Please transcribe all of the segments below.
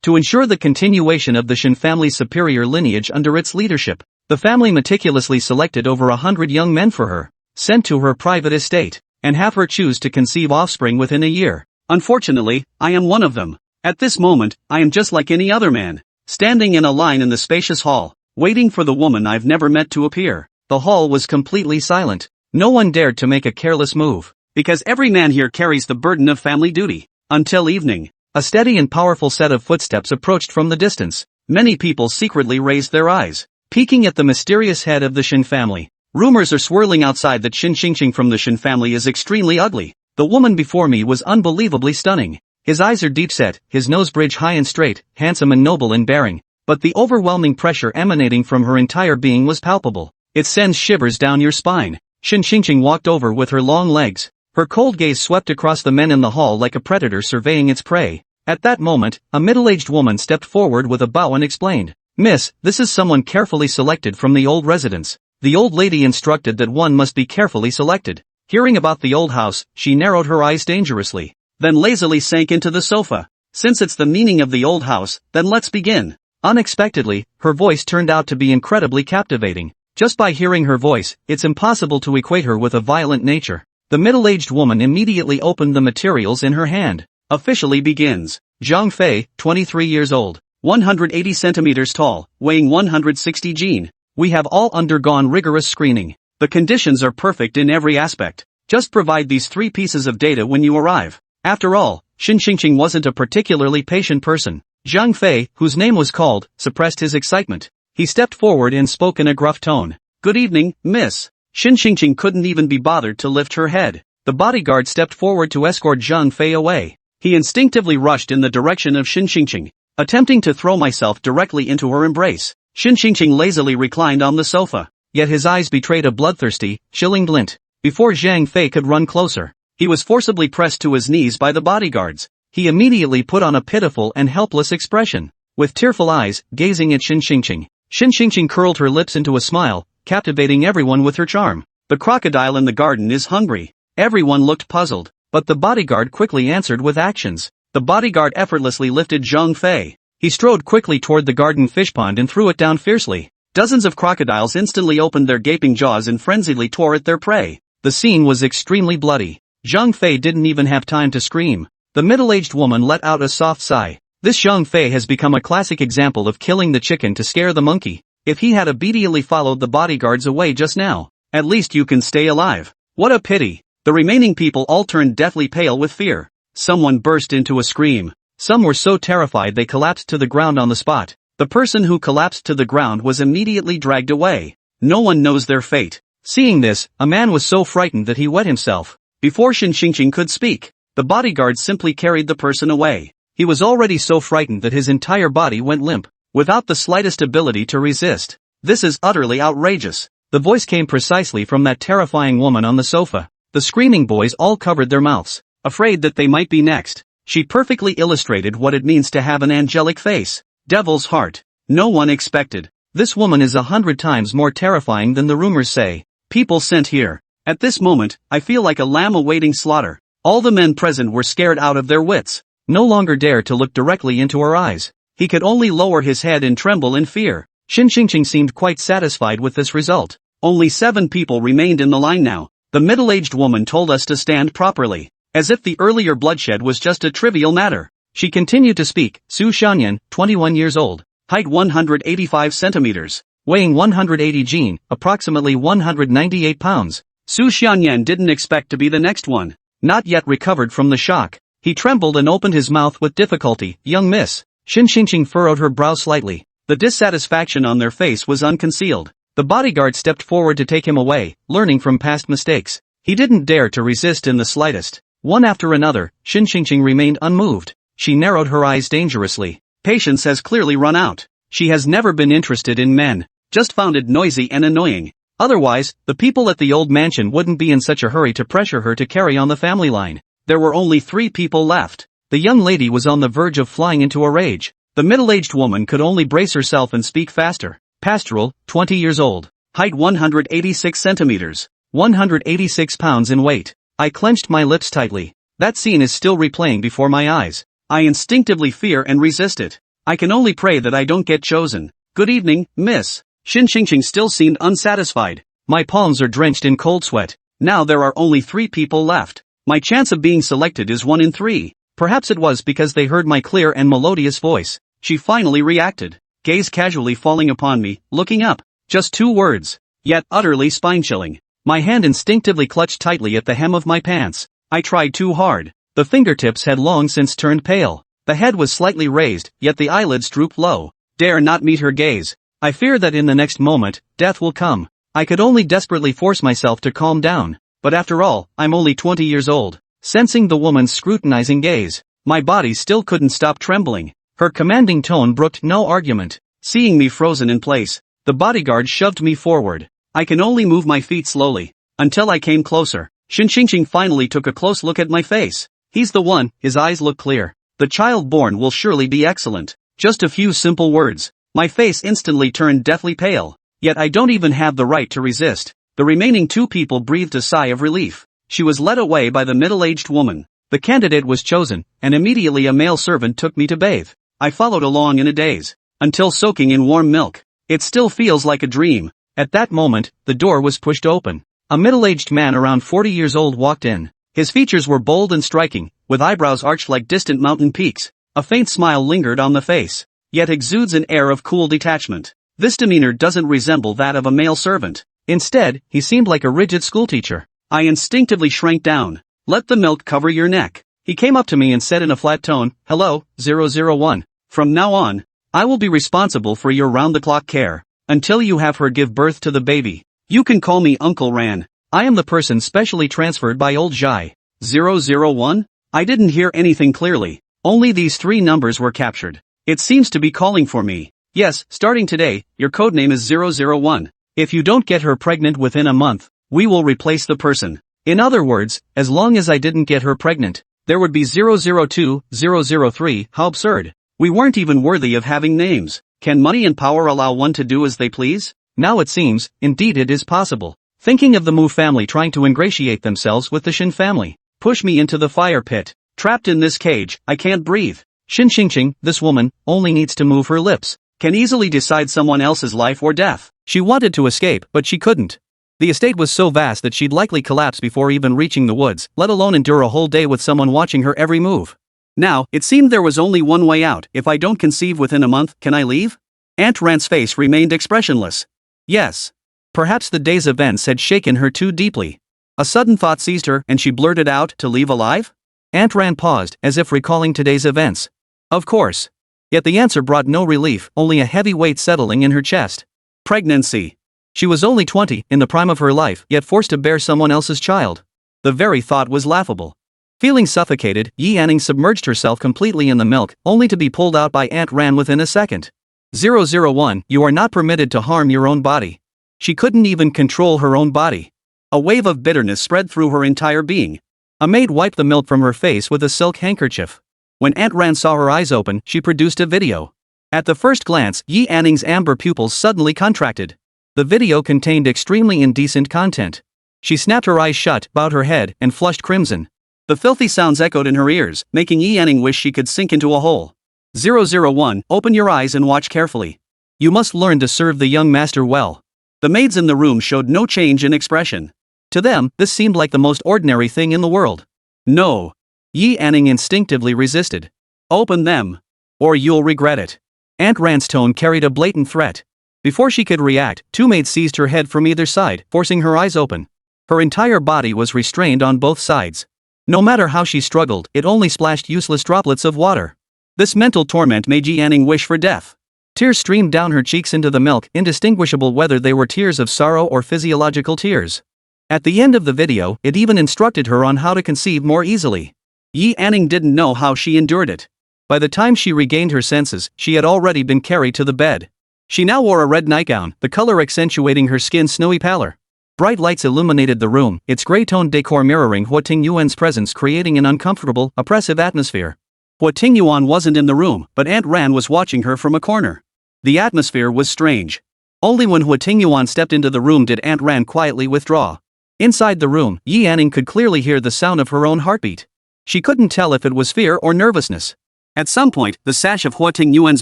to ensure the continuation of the Shin family's superior lineage under its leadership. The family meticulously selected over 100 young men for her, sent to her private estate, and have her choose to conceive offspring within a year. Unfortunately, I am one of them. At this moment, I am just like any other man, standing in a line in the spacious hall, waiting for the woman I've never met to appear. The hall was completely silent. No one dared to make a careless move, because every man here carries the burden of family duty. Until evening, a steady and powerful set of footsteps approached from the distance. Many people secretly raised their eyes, peeking at the mysterious head of the Shin family. Rumors are swirling outside that Shin Xingqing from the Shin family is extremely ugly. The woman before me was unbelievably stunning. His eyes are deep-set, his nose bridge high and straight, handsome and noble in bearing, but the overwhelming pressure emanating from her entire being was palpable. It sends shivers down your spine. Shin Xingqing walked over with her long legs. Her cold gaze swept across the men in the hall like a predator surveying its prey. At that moment, a middle-aged woman stepped forward with a bow and explained, "Miss, this is someone carefully selected from the old residence." The old lady instructed that one must be carefully selected. Hearing about the old house, she narrowed her eyes dangerously, then lazily sank into the sofa. Since it's the meaning of the old house, then let's begin. Unexpectedly, her voice turned out to be incredibly captivating. Just by hearing her voice, it's impossible to equate her with a violent nature. The middle-aged woman immediately opened the materials in her hand. Officially begins. Zhang Fei, 23 years old, 180 centimeters tall, weighing 160 jin. We have all undergone rigorous screening. The conditions are perfect in every aspect. Just provide these 3 pieces of data when you arrive. After all, Shin Xingqing wasn't a particularly patient person. Zhang Fei, whose name was called, suppressed his excitement. He stepped forward and spoke in a gruff tone. "Good evening, miss." Shin Xingqing couldn't even be bothered to lift her head. The bodyguard stepped forward to escort Zhang Fei away. He instinctively rushed in the direction of Shin Xingqing, attempting to throw myself directly into her embrace. Shin Xingqing lazily reclined on the sofa, yet his eyes betrayed a bloodthirsty, chilling glint. Before Zhang Fei could run closer, he was forcibly pressed to his knees by the bodyguards. He immediately put on a pitiful and helpless expression, with tearful eyes, gazing at Shin Xingqing. Shin Xingqing curled her lips into a smile, captivating everyone with her charm. "The crocodile in the garden is hungry." Everyone looked puzzled, but the bodyguard quickly answered with actions. The bodyguard effortlessly lifted Zhang Fei. He strode quickly toward the garden fish pond and threw it down fiercely. Dozens of crocodiles instantly opened their gaping jaws and frenziedly tore at their prey. The scene was extremely bloody. Zhang Fei didn't even have time to scream. The middle-aged woman let out a soft sigh. This Zhang Fei has become a classic example of killing the chicken to scare the monkey. If he had obediently followed the bodyguards away just now, at least you can stay alive. What a pity. The remaining people all turned deathly pale with fear. Someone burst into a scream. Some were so terrified they collapsed to the ground on the spot. The person who collapsed to the ground was immediately dragged away. No one knows their fate. Seeing this, a man was so frightened that he wet himself. Before Shin Xingqing could speak, the bodyguard simply carried the person away. He was already so frightened that his entire body went limp, without the slightest ability to resist. "This is utterly outrageous." The voice came precisely from that terrifying woman on the sofa. The screaming boys all covered their mouths, afraid that they might be next. She perfectly illustrated what it means to have an angelic face. Devil's heart. No one expected. This woman is 100 times more terrifying than the rumors say. People sent here. At this moment, I feel like a lamb awaiting slaughter. All the men present were scared out of their wits. No longer dare to look directly into her eyes. He could only lower his head and tremble in fear. Shin Xingqing seemed quite satisfied with this result. Only 7 people remained in the line now. The middle-aged woman told us to stand properly, as if the earlier bloodshed was just a trivial matter. She continued to speak. Su Xianyan, 21 years old, height 185 centimeters, weighing 180 jin, approximately 198 pounds. Su Xianyan didn't expect to be the next one. Not yet recovered from the shock, he trembled and opened his mouth with difficulty. "Young miss." Shin Xingqing furrowed her brow slightly. The dissatisfaction on their face was unconcealed. The bodyguard stepped forward to take him away, learning from past mistakes. He didn't dare to resist in the slightest. One after another, Shin Xingqing remained unmoved. She narrowed her eyes dangerously. Patience has clearly run out. She has never been interested in men, just found it noisy and annoying. Otherwise, the people at the old mansion wouldn't be in such a hurry to pressure her to carry on the family line. There were only 3 people left. The young lady was on the verge of flying into a rage. The middle-aged woman could only brace herself and speak faster. Pastoral, 20 years old, height 186 centimeters, 186 pounds in weight. I clenched my lips tightly. That scene is still replaying before my eyes. I instinctively fear and resist it. I can only pray that I don't get chosen. Good evening, miss. Shin Xingqing still seemed unsatisfied. My palms are drenched in cold sweat. Now there are only 3 people left. My chance of being selected is 1 in 3. Perhaps it was because they heard my clear and melodious voice. She finally reacted. Gaze casually falling upon me, looking up. Just 2 words. Yet utterly spine-chilling. My hand instinctively clutched tightly at the hem of my pants. I tried too hard. The fingertips had long since turned pale. The head was slightly raised, yet the eyelids drooped low. Dare not meet her gaze. I fear that in the next moment, death will come. I could only desperately force myself to calm down. But after all, I'm only 20 years old. Sensing the woman's scrutinizing gaze, my body still couldn't stop trembling. Her commanding tone brooked no argument. Seeing me frozen in place, the bodyguard shoved me forward. I can only move my feet slowly. Until I came closer. Shin Xingqing finally took a close look at my face. He's the one, his eyes look clear. The child born will surely be excellent. Just a few simple words. My face instantly turned deathly pale. Yet I don't even have the right to resist. The remaining 2 people breathed a sigh of relief. She was led away by the middle-aged woman. The candidate was chosen, and immediately a male servant took me to bathe. I followed along in a daze, until soaking in warm milk. It still feels like a dream. At that moment, the door was pushed open. A middle-aged man around 40 years old walked in. His features were bold and striking, with eyebrows arched like distant mountain peaks. A faint smile lingered on the face, yet exudes an air of cool detachment. This demeanor doesn't resemble that of a male servant. Instead, he seemed like a rigid schoolteacher. I instinctively shrank down. Let the milk cover your neck. He came up to me and said in a flat tone, "Hello, 001. From now on, I will be responsible for your round-the-clock care, until you have her give birth to the baby. You can call me Uncle Ran. I am the person specially transferred by old Zhai." 001? I didn't hear anything clearly. Only these 3 numbers were captured. It seems to be calling for me. Yes, starting today, your codename is 001. If you don't get her pregnant within a month, we will replace the person. In other words, as long as I didn't get her pregnant, there would be 002, 003, how absurd. We weren't even worthy of having names. Can money and power allow one to do as they please? Now it seems, indeed it is possible. Thinking of the Mu family trying to ingratiate themselves with the Shin family. Push me into the fire pit. Trapped in this cage, I can't breathe. Shin Xingqing, this woman, only needs to move her lips. Can easily decide someone else's life or death. She wanted to escape, but she couldn't. The estate was so vast that she'd likely collapse before even reaching the woods, let alone endure a whole day with someone watching her every move. Now, it seemed there was only one way out. If I don't conceive within a month, can I leave? Aunt Rand's face remained expressionless. Yes. Perhaps the day's events had shaken her too deeply. A sudden thought seized her and she blurted out, "To leave alive?" Aunt Rand paused, as if recalling today's events. Of course. Yet the answer brought no relief, only a heavy weight settling in her chest. Pregnancy. She was only 20, in the prime of her life, yet forced to bear someone else's child. The very thought was laughable. Feeling suffocated, Yi Anning submerged herself completely in the milk, only to be pulled out by Aunt Ran within a second. 001, you are not permitted to harm your own body. She couldn't even control her own body. A wave of bitterness spread through her entire being. A maid wiped the milk from her face with a silk handkerchief. When Aunt Ran saw her eyes open, she produced a video. At the first glance, Yi Anning's amber pupils suddenly contracted. The video contained extremely indecent content. She snapped her eyes shut, bowed her head, and flushed crimson. The filthy sounds echoed in her ears, making Yi Anning wish she could sink into a hole. 001, open your eyes and watch carefully. You must learn to serve the young master well. The maids in the room showed no change in expression. To them, this seemed like the most ordinary thing in the world. No. Yi Anning instinctively resisted. Open them. Or you'll regret it. Aunt Rand's tone carried a blatant threat. Before she could react, two maids seized her head from either side, forcing her eyes open. Her entire body was restrained on both sides. No matter how she struggled, it only splashed useless droplets of water. This mental torment made Yi Anning wish for death. Tears streamed down her cheeks into the milk, indistinguishable whether they were tears of sorrow or physiological tears. At the end of the video, it even instructed her on how to conceive more easily. Yi Anning didn't know how she endured it. By the time she regained her senses, she had already been carried to the bed. She now wore a red nightgown, the color accentuating her skin's snowy pallor. Bright lights illuminated the room, its gray-toned decor mirroring Huo Tingyuan's presence, creating an uncomfortable, oppressive atmosphere. Huo Tingyuan wasn't in the room, but Aunt Ran was watching her from a corner. The atmosphere was strange. Only when Huo Tingyuan stepped into the room did Aunt Ran quietly withdraw. Inside the room, Yi Anning could clearly hear the sound of her own heartbeat. She couldn't tell if it was fear or nervousness. At some point, the sash of Huo Tingyuan's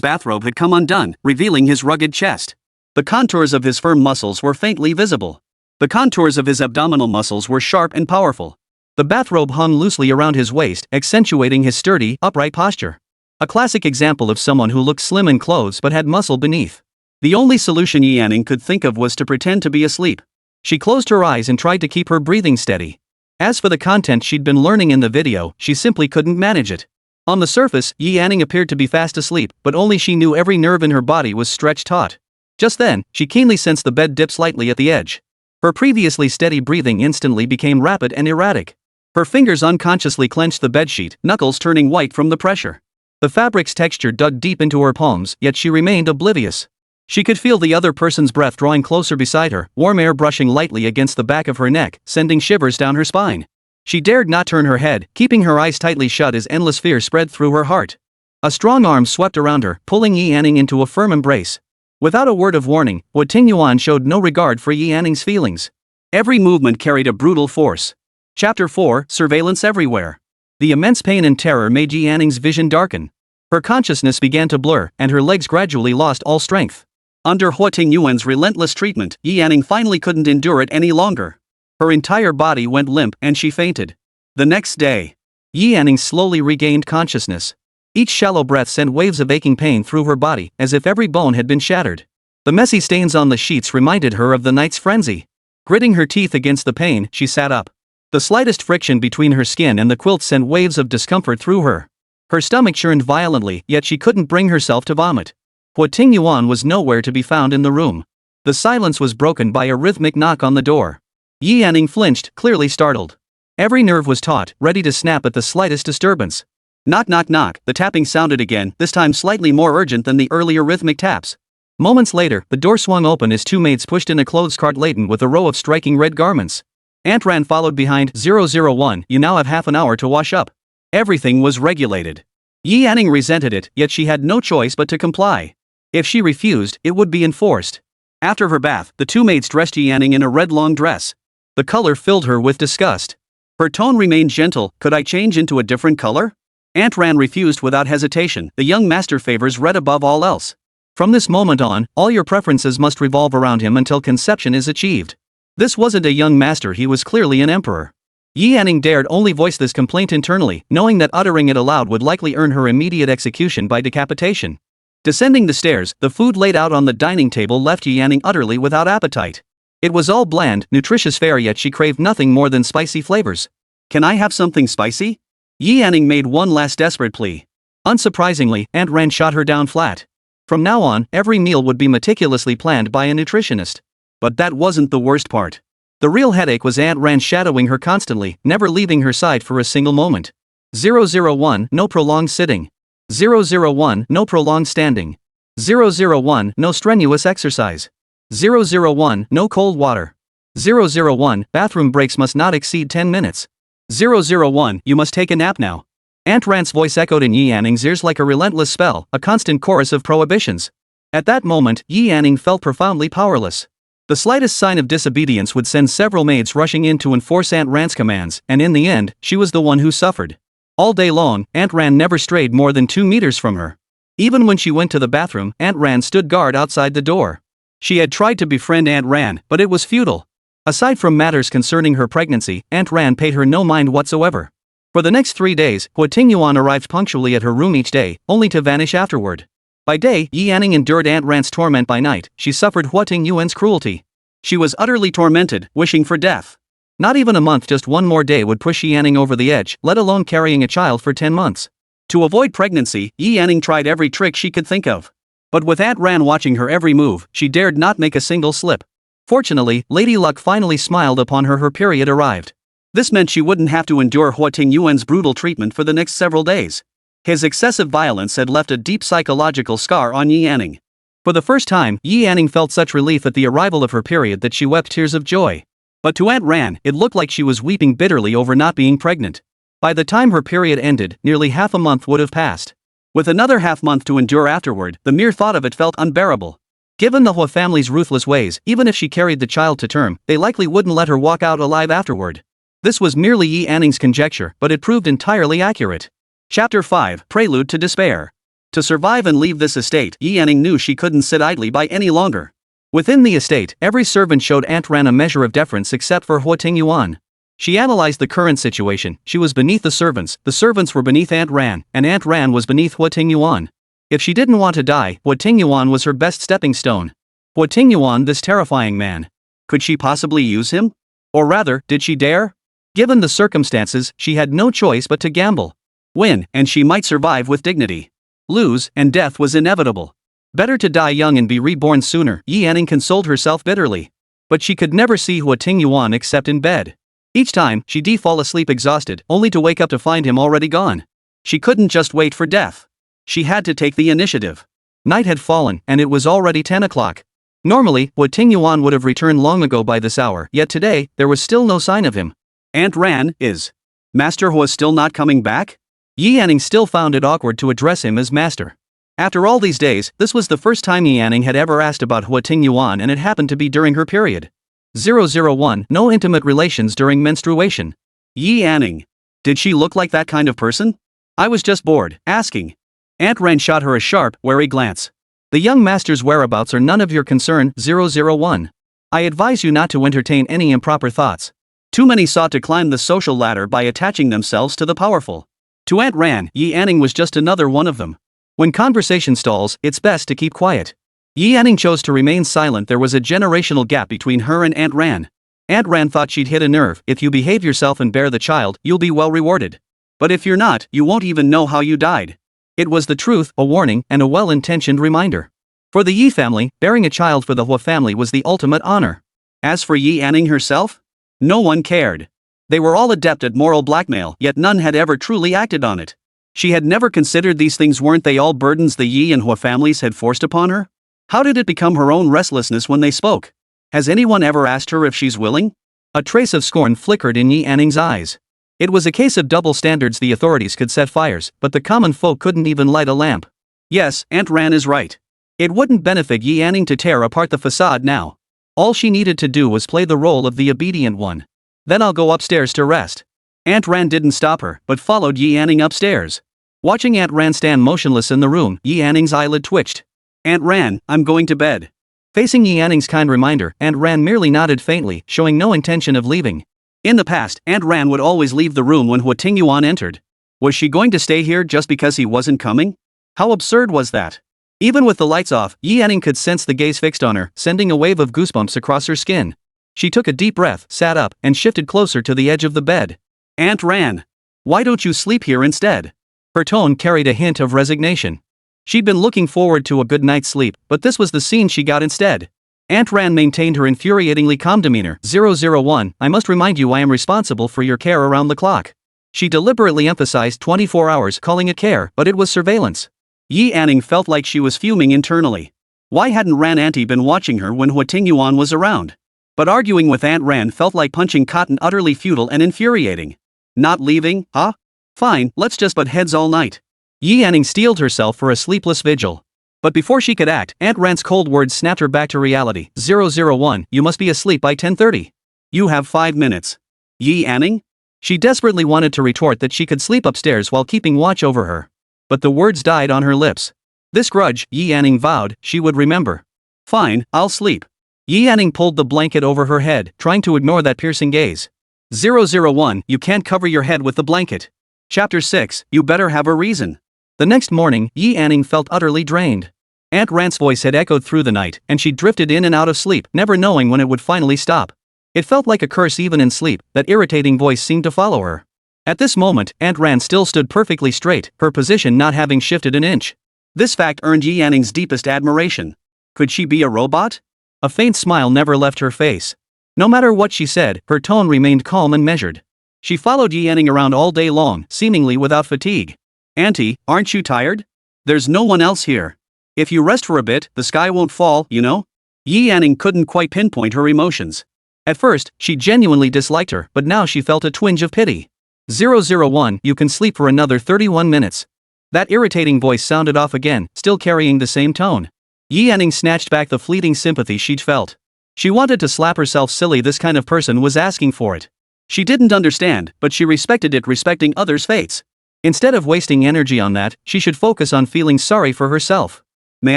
bathrobe had come undone, revealing his rugged chest. The contours of his firm muscles were faintly visible. The contours of his abdominal muscles were sharp and powerful. The bathrobe hung loosely around his waist, accentuating his sturdy, upright posture. A classic example of someone who looked slim in clothes but had muscle beneath. The only solution Yanning could think of was to pretend to be asleep. She closed her eyes and tried to keep her breathing steady. As for the content she'd been learning in the video, she simply couldn't manage it. On the surface, Yanning appeared to be fast asleep, but only she knew every nerve in her body was stretched taut. Just then, she keenly sensed the bed dip slightly at the edge. Her previously steady breathing instantly became rapid and erratic. Her fingers unconsciously clenched the bedsheet, knuckles turning white from the pressure. The fabric's texture dug deep into her palms, yet she remained oblivious. She could feel the other person's breath drawing closer beside her, warm air brushing lightly against the back of her neck, sending shivers down her spine. She dared not turn her head, keeping her eyes tightly shut as endless fear spread through her heart. A strong arm swept around her, pulling Yanning into a firm embrace. Without a word of warning, Huo Tingyuan showed no regard for Yanning's feelings. Every movement carried a brutal force. Chapter 4, Surveillance Everywhere. The immense pain and terror made Yanning's vision darken. Her consciousness began to blur, and her legs gradually lost all strength. Under Huo Tingyuan's relentless treatment, Yanning finally couldn't endure it any longer. Her entire body went limp, and she fainted. The next day, Yanning slowly regained consciousness. Each shallow breath sent waves of aching pain through her body, as if every bone had been shattered. The messy stains on the sheets reminded her of the night's frenzy. Gritting her teeth against the pain, she sat up. The slightest friction between her skin and the quilt sent waves of discomfort through her. Her stomach churned violently, yet she couldn't bring herself to vomit. Huo Tingyuan was nowhere to be found in the room. The silence was broken by a rhythmic knock on the door. Yanning flinched, clearly startled. Every nerve was taut, ready to snap at the slightest disturbance. Knock knock knock, the tapping sounded again, this time slightly more urgent than the earlier rhythmic taps. Moments later, the door swung open as two maids pushed in a clothes cart laden with a row of striking red garments. Ran followed behind. 001, you now have half an hour to wash up. Everything was regulated. Yanning resented it, yet she had no choice but to comply. If she refused, it would be enforced. After her bath, the two maids dressed Yanning in a red long dress. The color filled her with disgust. Her tone remained gentle. Could I change into a different color? Ran refused without hesitation. The young master favors red above all else. From this moment on, all your preferences must revolve around him until conception is achieved. This wasn't a young master, he was clearly an emperor. Yanning dared only voice this complaint internally, knowing that uttering it aloud would likely earn her immediate execution by decapitation. Descending the stairs, the food laid out on the dining table left Yanning utterly without appetite. It was all bland, nutritious fare, yet she craved nothing more than spicy flavors. Can I have something spicy? Yanning made one last desperate plea. Unsurprisingly, Ran shot her down flat. From now on, every meal would be meticulously planned by a nutritionist. But that wasn't the worst part. The real headache was Ran shadowing her constantly, never leaving her side for a single moment. 001, no prolonged sitting. 001, no prolonged standing. 001, no strenuous exercise. 001, no cold water. 001, bathroom breaks must not exceed 10 minutes. 001, you must take a nap now. Ran's voice echoed in Yanning's ears like a relentless spell, a constant chorus of prohibitions. At that moment, Yanning felt profoundly powerless. The slightest sign of disobedience would send several maids rushing in to enforce Ran's commands, and in the end, she was the one who suffered. All day long, Ran never strayed more than 2 meters from her. Even when she went to the bathroom, Ran stood guard outside the door. She had tried to befriend Ran, but it was futile. Aside from matters concerning her pregnancy, Ran paid her no mind whatsoever. For the next 3 days, Huo Tingyuan arrived punctually at her room each day, only to vanish afterward. By day, Yanning endured Ran's torment. By night, she suffered Huo Tingyuan's cruelty. She was utterly tormented, wishing for death. Not even a month, just one more day would push Yanning over the edge, let alone carrying a child for 10 months. To avoid pregnancy, Yanning tried every trick she could think of. But with Ran watching her every move, she dared not make a single slip. Fortunately, Lady Luck finally smiled upon her. Her period arrived. This meant she wouldn't have to endure Huo Tingyuan's brutal treatment for the next several days. His excessive violence had left a deep psychological scar on Yanning. For the first time, Yanning felt such relief at the arrival of her period that she wept tears of joy. But to Ran, it looked like she was weeping bitterly over not being pregnant. By the time her period ended, nearly half a month would have passed. With another half month to endure afterward, the mere thought of it felt unbearable. Given the Huo family's ruthless ways, even if she carried the child to term, they likely wouldn't let her walk out alive afterward. This was merely Yanning's conjecture, but it proved entirely accurate. Chapter 5, Prelude to Despair. To survive and leave this estate, Yi Anning knew she couldn't sit idly by any longer. Within the estate, every servant showed Aunt Ran a measure of deference except for Huo Tingyuan. She analyzed the current situation. She was beneath the servants were beneath Aunt Ran, and Aunt Ran was beneath Huo Tingyuan. If she didn't want to die, Huo Tingyuan was her best stepping stone. Huo Tingyuan, this terrifying man. Could she possibly use him? Or rather, did she dare? Given the circumstances, she had no choice but to gamble. Win, and she might survive with dignity. Lose, and death was inevitable. Better to die young and be reborn sooner, Yi Anning consoled herself bitterly. But she could never see Huo Tingyuan except in bed. Each time, she'd fall asleep exhausted, only to wake up to find him already gone. She couldn't just wait for death. She had to take the initiative. Night had fallen, and it was already 10 o'clock. Normally, Huo Tingyuan would have returned long ago by this hour, yet today, there was still no sign of him. Aunt Ran, is Master Huo still not coming back? Yi Anning still found it awkward to address him as master. After all these days, this was the first time Yi Anning had ever asked about Huo Tingyuan, and it happened to be during her period. 001 No intimate relations during menstruation. Yi Anning. Did she look like that kind of person? I was just bored, asking. Aunt Ran shot her a sharp, wary glance. The young master's whereabouts are none of your concern. 001. I advise you not to entertain any improper thoughts. Too many sought to climb the social ladder by attaching themselves to the powerful. To Aunt Ran, Yi Anning was just another one of them. When conversation stalls, it's best to keep quiet. Yi Anning chose to remain silent. There was a generational gap between her and Aunt Ran. Aunt Ran thought she'd hit a nerve. If you behave yourself and bear the child, you'll be well rewarded. But if you're not, you won't even know how you died. It was the truth, a warning, and a well-intentioned reminder. For the Yi family, bearing a child for the Huo family was the ultimate honor. As for Yi Anning herself, no one cared. They were all adept at moral blackmail, yet none had ever truly acted on it. She had never considered these things. Weren't they all burdens the Yi and Huo families had forced upon her? How did it become her own restlessness when they spoke? Has anyone ever asked her if she's willing? A trace of scorn flickered in Yi Anning's eyes. It was a case of double standards. The authorities could set fires, but the common folk couldn't even light a lamp. Yes, Aunt Ran is right. It wouldn't benefit Yi Anning to tear apart the facade now. All she needed to do was play the role of the obedient one. Then I'll go upstairs to rest. Aunt Ran didn't stop her, but followed Yi Anning upstairs. Watching Aunt Ran stand motionless in the room, Yi Anning's eyelid twitched. Aunt Ran, I'm going to bed. Facing Yi Anning's kind reminder, Aunt Ran merely nodded faintly, showing no intention of leaving. In the past, Aunt Ran would always leave the room when Huo Tingyuan entered. Was she going to stay here just because he wasn't coming? How absurd was that? Even with the lights off, Yi Anning could sense the gaze fixed on her, sending a wave of goosebumps across her skin. She took a deep breath, sat up, and shifted closer to the edge of the bed. Aunt Ran. Why don't you sleep here instead? Her tone carried a hint of resignation. She'd been looking forward to a good night's sleep, but this was the scene she got instead. Aunt Ran maintained her infuriatingly calm demeanor. 001 I must remind you I am responsible for your care around the clock. She deliberately emphasized 24 hours, calling it care, but it was surveillance. Yi Anning felt like she was fuming internally. Why hadn't Ran Auntie been watching her when Huo Tingyuan was around? But arguing with Aunt Ran felt like punching cotton, utterly futile and infuriating. Not leaving, huh? Fine, let's just butt heads all night. Yi Anning steeled herself for a sleepless vigil. But before she could act, Aunt Ran's cold words snapped her back to reality. 001 You must be asleep by 10:30. You have 5 minutes. Yi Anning? She desperately wanted to retort that she could sleep upstairs while keeping watch over her. But the words died on her lips. This grudge, Yi Anning vowed, she would remember. Fine, I'll sleep. Yi Anning pulled the blanket over her head, trying to ignore that piercing gaze. 001 You can't cover your head with the blanket. Chapter 6 You better have a reason. The next morning, Yi Anning felt utterly drained. Aunt Ran's voice had echoed through the night, and she drifted in and out of sleep, never knowing when it would finally stop. It felt like a curse even in sleep. That irritating voice seemed to follow her. At this moment, Aunt Ran still stood perfectly straight, her position not having shifted an inch. This fact earned Yi Anning's deepest admiration. Could she be a robot? A faint smile never left her face. No matter what she said, her tone remained calm and measured. She followed Yi Anning around all day long, seemingly without fatigue. Auntie, aren't you tired? There's no one else here. If you rest for a bit, the sky won't fall, you know? Yi Anning couldn't quite pinpoint her emotions. At first, she genuinely disliked her, but now she felt a twinge of pity. 001 You can sleep for another 31 minutes. That irritating voice sounded off again, still carrying the same tone. Yi Anning snatched back the fleeting sympathy she'd felt. She wanted to slap herself silly. This kind of person was asking for it. She didn't understand, but she respected it, respecting others' fates. Instead of wasting energy on that, she should focus on feeling sorry for herself. May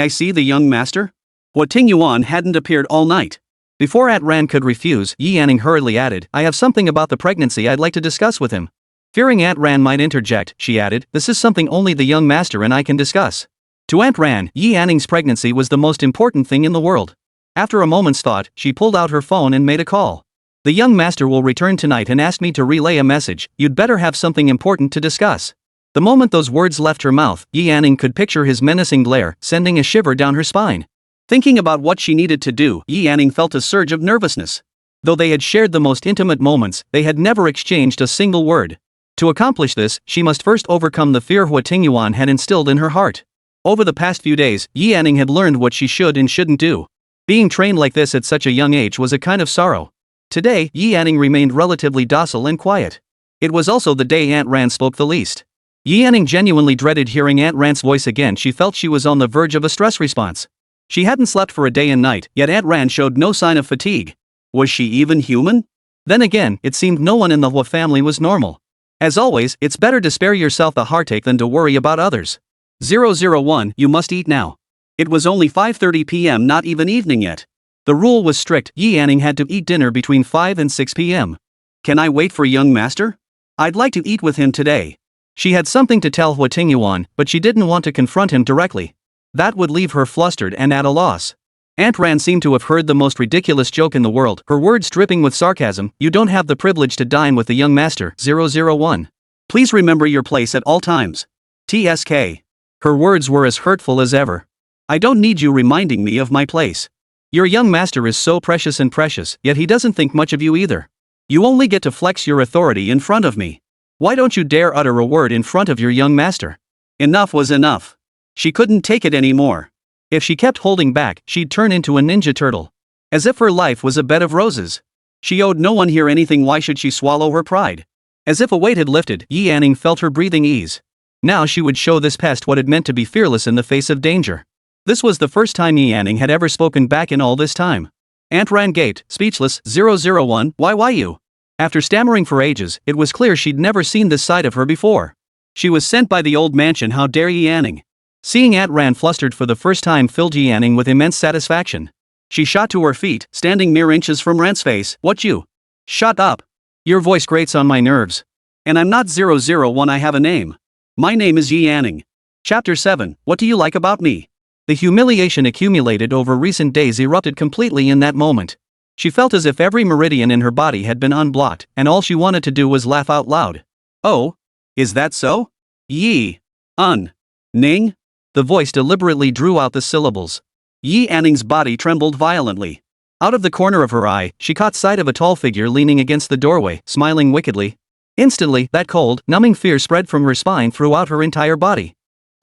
I see the young master? Huo Tingyuan hadn't appeared all night. Before Aunt Ran could refuse, Yi Yanning hurriedly added, I have something about the pregnancy I'd like to discuss with him. Fearing Aunt Ran might interject, she added, this is something only the young master and I can discuss. To Aunt Ran, Yi Yanning's pregnancy was the most important thing in the world. After a moment's thought, she pulled out her phone and made a call. The young master will return tonight and asked me to relay a message, you'd better have something important to discuss. The moment those words left her mouth, Yi Yanning could picture his menacing glare, sending a shiver down her spine. Thinking about what she needed to do, Yi Yanning felt a surge of nervousness. Though they had shared the most intimate moments, they had never exchanged a single word. To accomplish this, she must first overcome the fear Huo Tingyuan had instilled in her heart. Over the past few days, Yi Yanning had learned what she should and shouldn't do. Being trained like this at such a young age was a kind of sorrow. Today, Yi Yanning remained relatively docile and quiet. It was also the day Aunt Ran spoke the least. Yi Yanning genuinely dreaded hearing Aunt Ran's voice again. She felt she was on the verge of a stress response. She hadn't slept for a day and night, yet Aunt Ran showed no sign of fatigue. Was she even human? Then again, it seemed no one in the Huo family was normal. As always, it's better to spare yourself the heartache than to worry about others. 001, you must eat now. It was only 5:30 p.m., not even evening yet. The rule was strict. Yi Yanning had to eat dinner between 5 and 6 p.m. Can I wait for young master? I'd like to eat with him today. She had something to tell Huo Tingyuan, but she didn't want to confront him directly. That would leave her flustered and at a loss. Aunt Ran seemed to have heard the most ridiculous joke in the world, her words dripping with sarcasm. You don't have the privilege to dine with the young master. 001. Please remember your place at all times. TSK. Her words were as hurtful as ever. I don't need you reminding me of my place. Your young master is so precious, yet he doesn't think much of you either. You only get to flex your authority in front of me. Why don't you dare utter a word in front of your young master? Enough was enough. She couldn't take it anymore. If she kept holding back, she'd turn into a ninja turtle. As if her life was a bed of roses. She owed no one here anything. Why should she swallow her pride? As if a weight had lifted, Yi Yanning felt her breathing ease. Now she would show this pest what it meant to be fearless in the face of danger. This was the first time Yi Yanning had ever spoken back in all this time. Aunt Ran gaped, speechless. 001, why you? After stammering for ages, it was clear she'd never seen this side of her before. She was sent by the old mansion. How dare Yi Yanning? Seeing Aunt Ran flustered for the first time filled Yi Yanning with immense satisfaction. She shot to her feet, standing mere inches from Ran's face. What you? Shut up. Your voice grates on my nerves. And I'm not 001, I have a name. My name is Yi Yanning. Chapter 7, What do you like about me? The humiliation accumulated over recent days erupted completely in that moment. She felt as if every meridian in her body had been unblocked, and all she wanted to do was laugh out loud. Oh? Is that so? Yi. Ning? The voice deliberately drew out the syllables. Yi Yanning's body trembled violently. Out of the corner of her eye, she caught sight of a tall figure leaning against the doorway, smiling wickedly. Instantly, that cold, numbing fear spread from her spine throughout her entire body.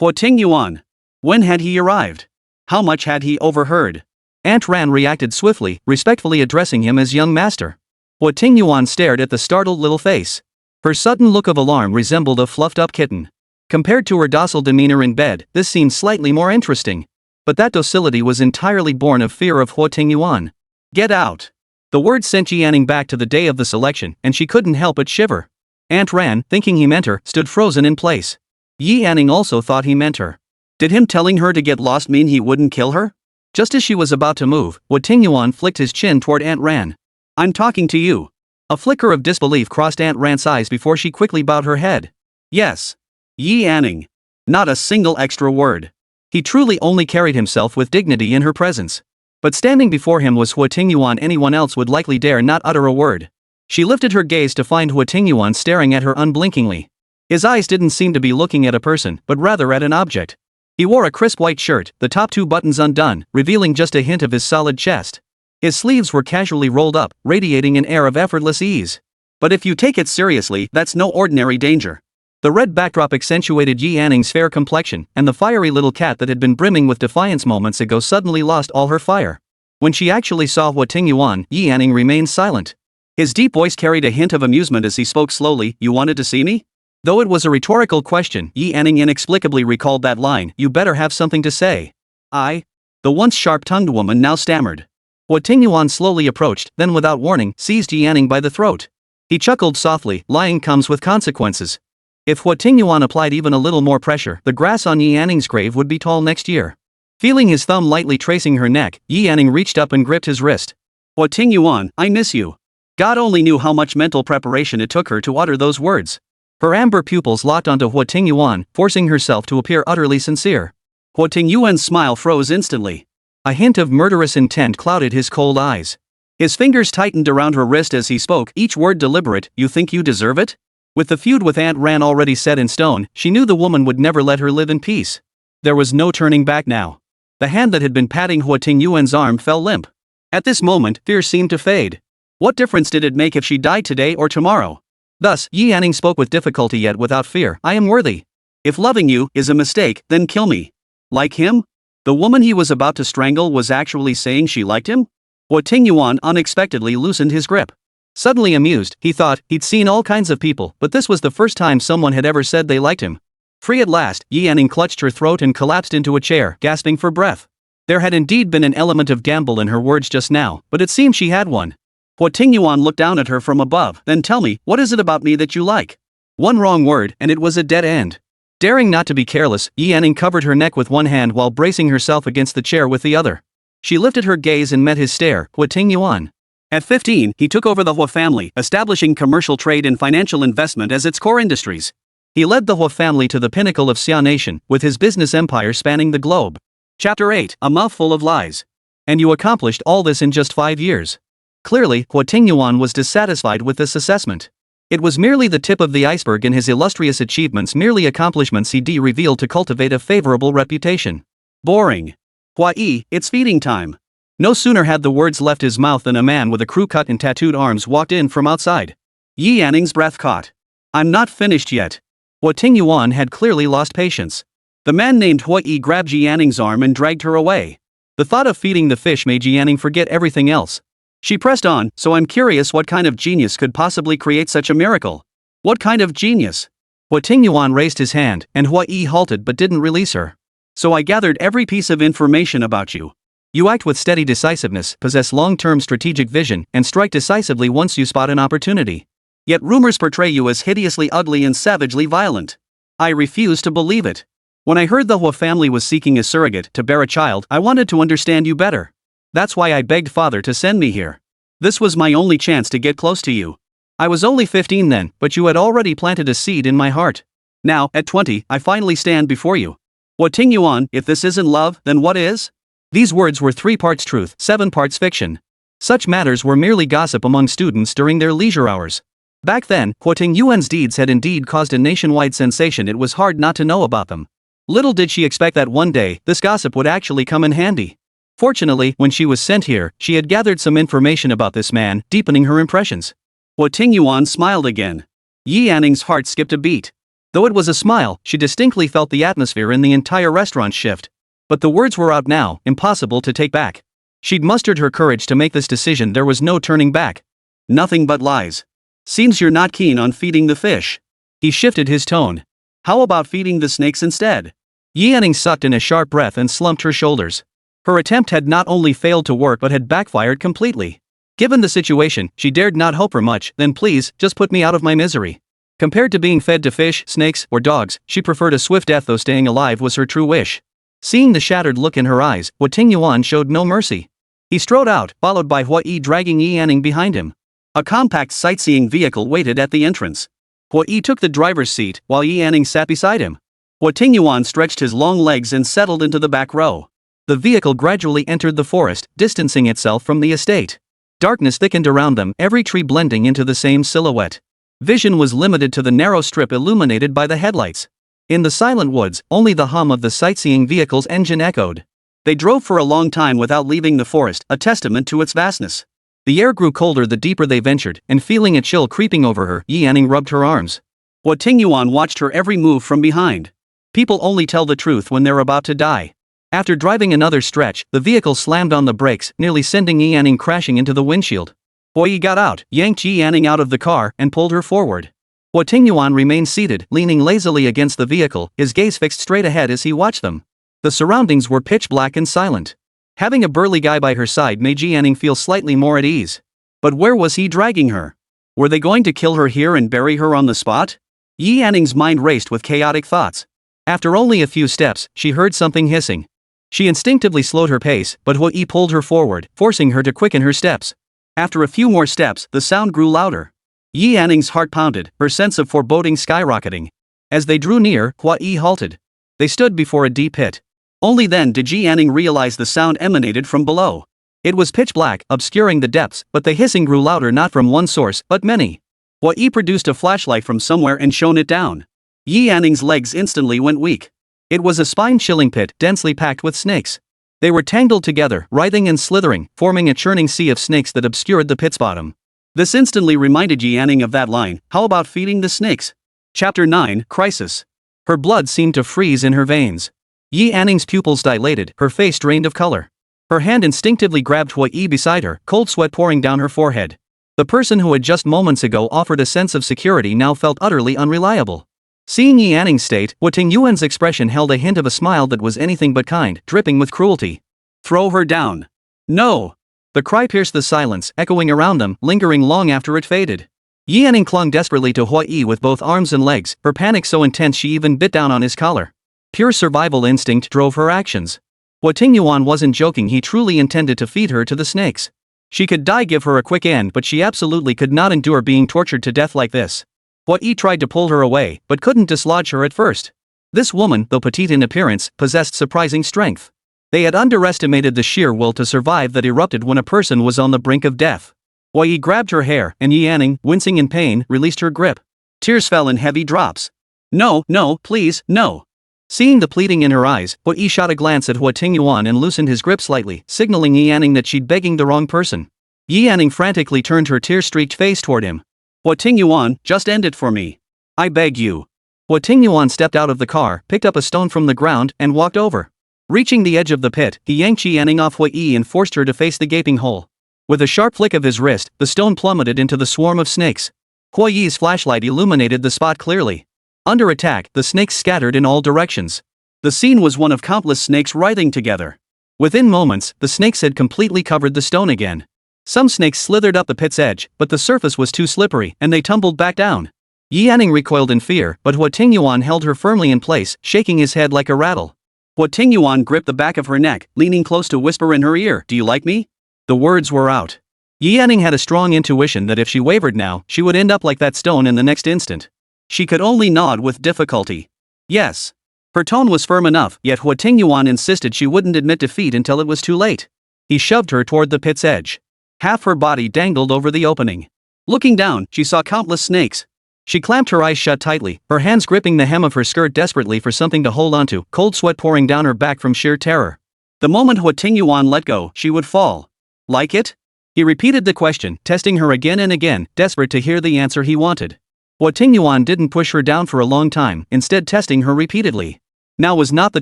Huo Tingyuan. When had he arrived? How much had he overheard? Aunt Ran reacted swiftly, respectfully addressing him as young master. Huo Tingyuan stared at the startled little face. Her sudden look of alarm resembled a fluffed-up kitten. Compared to her docile demeanor in bed, this seemed slightly more interesting. But that docility was entirely born of fear of Huo Tingyuan. Get out! The word sent Yi Yanning back to the day of the selection, and she couldn't help but shiver. Aunt Ran, thinking he meant her, stood frozen in place. Yi Yanning also thought he meant her. Did him telling her to get lost mean he wouldn't kill her? Just as she was about to move, Huo Tingyuan flicked his chin toward Aunt Ran. I'm talking to you. A flicker of disbelief crossed Aunt Ran's eyes before she quickly bowed her head. Yes. Yi Yanning. Not a single extra word. He truly only carried himself with dignity in her presence. But standing before him was Huo Tingyuan. Anyone else would likely dare not utter a word. She lifted her gaze to find Huo Tingyuan staring at her unblinkingly. His eyes didn't seem to be looking at a person, but rather at an object. He wore a crisp white shirt, the top two buttons undone, revealing just a hint of his solid chest. His sleeves were casually rolled up, radiating an air of effortless ease. But if you take it seriously, that's no ordinary danger. The red backdrop accentuated Yi Yanning's fair complexion, and the fiery little cat that had been brimming with defiance moments ago suddenly lost all her fire. When she actually saw Huo Tingyuan, Yi Yanning remained silent. His deep voice carried a hint of amusement as he spoke slowly. You wanted to see me? Though it was a rhetorical question, Yi Yanning inexplicably recalled that line. You better have something to say. I? The once sharp-tongued woman now stammered. Huo Tingyuan slowly approached, then without warning, seized Yi Yanning by the throat. He chuckled softly. Lying comes with consequences. If Huo Tingyuan applied even a little more pressure, the grass on Yi Anning's grave would be tall next year. Feeling his thumb lightly tracing her neck, Yi Anning reached up and gripped his wrist. Huo Tingyuan, I miss you. God only knew how much mental preparation it took her to utter those words. Her amber pupils locked onto Huo Tingyuan, forcing herself to appear utterly sincere. Huo Tingyuan's smile froze instantly. A hint of murderous intent clouded his cold eyes. His fingers tightened around her wrist as he spoke, each word deliberate. You think you deserve it? With the feud with Aunt Ran already set in stone, she knew the woman would never let her live in peace. There was no turning back now. The hand that had been patting Huo Tingyuan's arm fell limp. At this moment, fear seemed to fade. What difference did it make if she died today or tomorrow? Thus, Yi Anning spoke with difficulty yet without fear. I am worthy. If loving you is a mistake, then kill me. Like him? The woman he was about to strangle was actually saying she liked him? Huo Tingyuan unexpectedly loosened his grip. Suddenly amused, he thought he'd seen all kinds of people, but this was the first time someone had ever said they liked him. Free at last, Yi Anning clutched her throat and collapsed into a chair, gasping for breath. There had indeed been an element of gamble in her words just now, but it seemed she had one. Huo Tingyuan looked down at her from above. Then tell me, what is it about me that you like? One wrong word, and it was a dead end. Daring not to be careless, Yi Anning covered her neck with one hand while bracing herself against the chair with the other. She lifted her gaze and met his stare. Huo Tingyuan. At 15, he took over the Huo family, establishing commercial trade and financial investment as its core industries. He led the Huo family to the pinnacle of Xia Nation, with his business empire spanning the globe. Chapter 8, A Mouthful of Lies. And you accomplished all this in just 5 years. Clearly, Huo Tingyuan was dissatisfied with this assessment. It was merely the tip of the iceberg in his illustrious achievements, merely accomplishments he'd revealed to cultivate a favorable reputation. Boring. Hua Yi, it's feeding time. No sooner had the words left his mouth than a man with a crew cut and tattooed arms walked in from outside. Yi Anning's breath caught. I'm not finished yet. Huo Tingyuan had clearly lost patience. The man named Hua Yi grabbed Yi Anning's arm and dragged her away. The thought of feeding the fish made Yi Anning forget everything else. She pressed on, so I'm curious what kind of genius could possibly create such a miracle. What kind of genius? Huo Tingyuan raised his hand, and Hua Yi halted but didn't release her. So I gathered every piece of information about you. You act with steady decisiveness, possess long-term strategic vision, and strike decisively once you spot an opportunity. Yet rumors portray you as hideously ugly and savagely violent. I refuse to believe it. When I heard the Huo family was seeking a surrogate to bear a child, I wanted to understand you better. That's why I begged father to send me here. This was my only chance to get close to you. I was only 15 then, but you had already planted a seed in my heart. Now, at 20, I finally stand before you. Huo Tingyuan, if this isn't love, then what is? These words were 3 parts truth, 7 parts fiction. Such matters were merely gossip among students during their leisure hours. Back then, Huo Tingyuan's deeds had indeed caused a nationwide sensation. It was hard not to know about them. Little did she expect that one day, this gossip would actually come in handy. Fortunately, when she was sent here, she had gathered some information about this man, deepening her impressions. Huo Tingyuan smiled again. Yi Anning's heart skipped a beat. Though it was a smile, she distinctly felt the atmosphere in the entire restaurant shift. But the words were out now, impossible to take back. She'd mustered her courage to make this decision. There was no turning back. Nothing but lies. Seems you're not keen on feeding the fish. He shifted his tone. How about feeding the snakes instead? Yi Anning sucked in a sharp breath and slumped her shoulders. Her attempt had not only failed to work but had backfired completely. Given the situation, she dared not hope for much. Then please, just put me out of my misery. Compared to being fed to fish, snakes, or dogs, she preferred a swift death, though staying alive was her true wish. Seeing the shattered look in her eyes, Huo Tingyuan showed no mercy. He strode out, followed by Hua Yi dragging Yi Anning behind him. A compact sightseeing vehicle waited at the entrance. Hua Yi took the driver's seat, while Yi Anning sat beside him. Huo Tingyuan stretched his long legs and settled into the back row. The vehicle gradually entered the forest, distancing itself from the estate. Darkness thickened around them, every tree blending into the same silhouette. Vision was limited to the narrow strip illuminated by the headlights. In the silent woods, only the hum of the sightseeing vehicle's engine echoed. They drove for a long time without leaving the forest, a testament to its vastness. The air grew colder the deeper they ventured, and feeling a chill creeping over her, Yi Anning rubbed her arms. Huo Tingyuan watched her every move from behind. People only tell the truth when they're about to die. After driving another stretch, the vehicle slammed on the brakes, nearly sending Yi Anning crashing into the windshield. Hua Yi got out, yanked Yi Anning out of the car, and pulled her forward. Huo Tingyuan remained seated, leaning lazily against the vehicle, his gaze fixed straight ahead as he watched them. The surroundings were pitch black and silent. Having a burly guy by her side made Yi Anning feel slightly more at ease. But where was he dragging her? Were they going to kill her here and bury her on the spot? Yi Anning's mind raced with chaotic thoughts. After only a few steps, she heard something hissing. She instinctively slowed her pace, but Huo pulled her forward, forcing her to quicken her steps. After a few more steps, the sound grew louder. Yi Anning's heart pounded, her sense of foreboding skyrocketing. As they drew near, Huo halted. They stood before a deep pit. Only then did Yi Anning realize the sound emanated from below. It was pitch black, obscuring the depths, but the hissing grew louder not from one source, but many. Huo produced a flashlight from somewhere and shone it down. Yi Anning's legs instantly went weak. It was a spine-chilling pit, densely packed with snakes. They were tangled together, writhing and slithering, forming a churning sea of snakes that obscured the pit's bottom. This instantly reminded Yi Anning of that line, "How about feeding the snakes?" Chapter 9, Crisis. Her blood seemed to freeze in her veins. Yi Anning's pupils dilated, her face drained of color. Her hand instinctively grabbed Huo beside her, cold sweat pouring down her forehead. The person who had just moments ago offered a sense of security now felt utterly unreliable. Seeing Yi Anning's state, Huo Tingyuan's expression held a hint of a smile that was anything but kind, dripping with cruelty. "Throw her down." "No!" The cry pierced the silence, echoing around them, lingering long after it faded. Yi Anning clung desperately to Huo with both arms and legs, her panic so intense she even bit down on his collar. Pure survival instinct drove her actions. Huo Tingyuan wasn't joking, he truly intended to feed her to the snakes. She could die, give her a quick end, but she absolutely could not endure being tortured to death like this. Huo tried to pull her away, but couldn't dislodge her at first. This woman, though petite in appearance, possessed surprising strength. They had underestimated the sheer will to survive that erupted when a person was on the brink of death. Huo grabbed her hair, and Yi Anning, wincing in pain, released her grip. Tears fell in heavy drops. "No, no, please, no." Seeing the pleading in her eyes, Huo shot a glance at Huo Tingyuan and loosened his grip slightly, signaling Yi Anning that she'd begging the wrong person. Yi Anning frantically turned her tear-streaked face toward him. "Huo Tingyuan, just end it for me. I beg you." Huo Tingyuan stepped out of the car, picked up a stone from the ground, and walked over. Reaching the edge of the pit, he yanked Yi Anning off Huo and forced her to face the gaping hole. With a sharp flick of his wrist, the stone plummeted into the swarm of snakes. Huo's flashlight illuminated the spot clearly. Under attack, the snakes scattered in all directions. The scene was one of countless snakes writhing together. Within moments, the snakes had completely covered the stone again. Some snakes slithered up the pit's edge, but the surface was too slippery, and they tumbled back down. Yi Anning recoiled in fear, but Huo Tingyuan held her firmly in place, shaking his head like a rattle. Huo Tingyuan gripped the back of her neck, leaning close to whisper in her ear, "Do you like me?" The words were out. Yi Anning had a strong intuition that if she wavered now, she would end up like that stone in the next instant. She could only nod with difficulty. "Yes." Her tone was firm enough, yet Huo Tingyuan insisted she wouldn't admit defeat until it was too late. He shoved her toward the pit's edge. Half her body dangled over the opening. Looking down, she saw countless snakes. She clamped her eyes shut tightly, her hands gripping the hem of her skirt desperately for something to hold onto, cold sweat pouring down her back from sheer terror. The moment Huo Tingyuan let go, she would fall. "Like it?" He repeated the question, testing her again and again, desperate to hear the answer he wanted. Huo Tingyuan didn't push her down for a long time, instead testing her repeatedly. Now was not the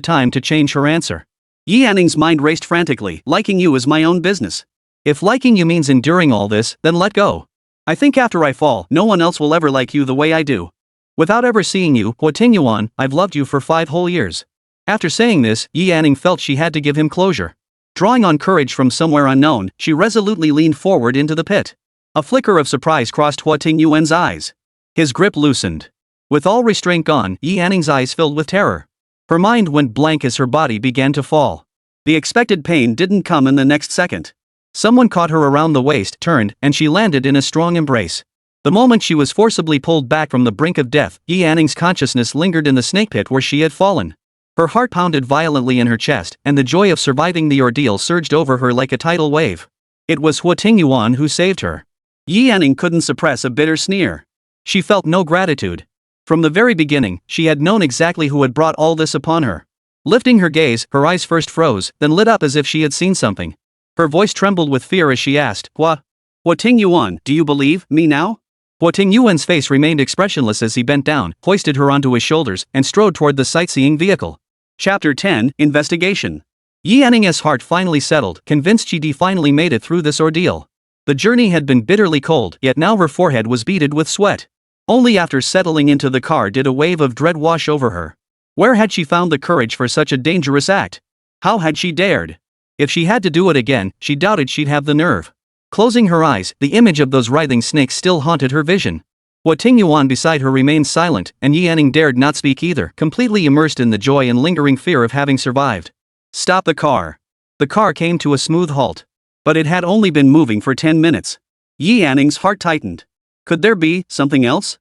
time to change her answer. Yi Anning's mind raced frantically, "Liking you is my own business. If liking you means enduring all this, then let go. I think after I fall, no one else will ever like you the way I do. Without ever seeing you, Huo Tingyuan, I've loved you for 5 whole years." After saying this, Yi Anning felt she had to give him closure. Drawing on courage from somewhere unknown, she resolutely leaned forward into the pit. A flicker of surprise crossed Huo Tingyuan's eyes. His grip loosened. With all restraint gone, Yi Anning's eyes filled with terror. Her mind went blank as her body began to fall. The expected pain didn't come in the next second. Someone caught her around the waist, turned, and she landed in a strong embrace. The moment she was forcibly pulled back from the brink of death, Yi Anning's consciousness lingered in the snake pit where she had fallen. Her heart pounded violently in her chest, and the joy of surviving the ordeal surged over her like a tidal wave. It was Huo Tingyuan who saved her. Yi Anning couldn't suppress a bitter sneer. She felt no gratitude. From the very beginning, she had known exactly who had brought all this upon her. Lifting her gaze, her eyes first froze, then lit up as if she had seen something. Her voice trembled with fear as she asked, Huo Tingyuan, do you believe me now?" Huo Tingyuan's face remained expressionless as he bent down, hoisted her onto his shoulders, and strode toward the sightseeing vehicle. Chapter 10, Investigation. Yi Anning's heart finally settled, convinced she'd finally made it through this ordeal. The journey had been bitterly cold, yet now her forehead was beaded with sweat. Only after settling into the car did a wave of dread wash over her. Where had she found the courage for such a dangerous act? How had she dared? If she had to do it again, she doubted she'd have the nerve. Closing her eyes, the image of those writhing snakes still haunted her vision. Huo Tingyuan beside her remained silent, and Yi Anning dared not speak either, completely immersed in the joy and lingering fear of having survived. Stop the car. The car came to a smooth halt. But it had only been moving for 10 minutes. Yi Anning's heart tightened. Could there be something else?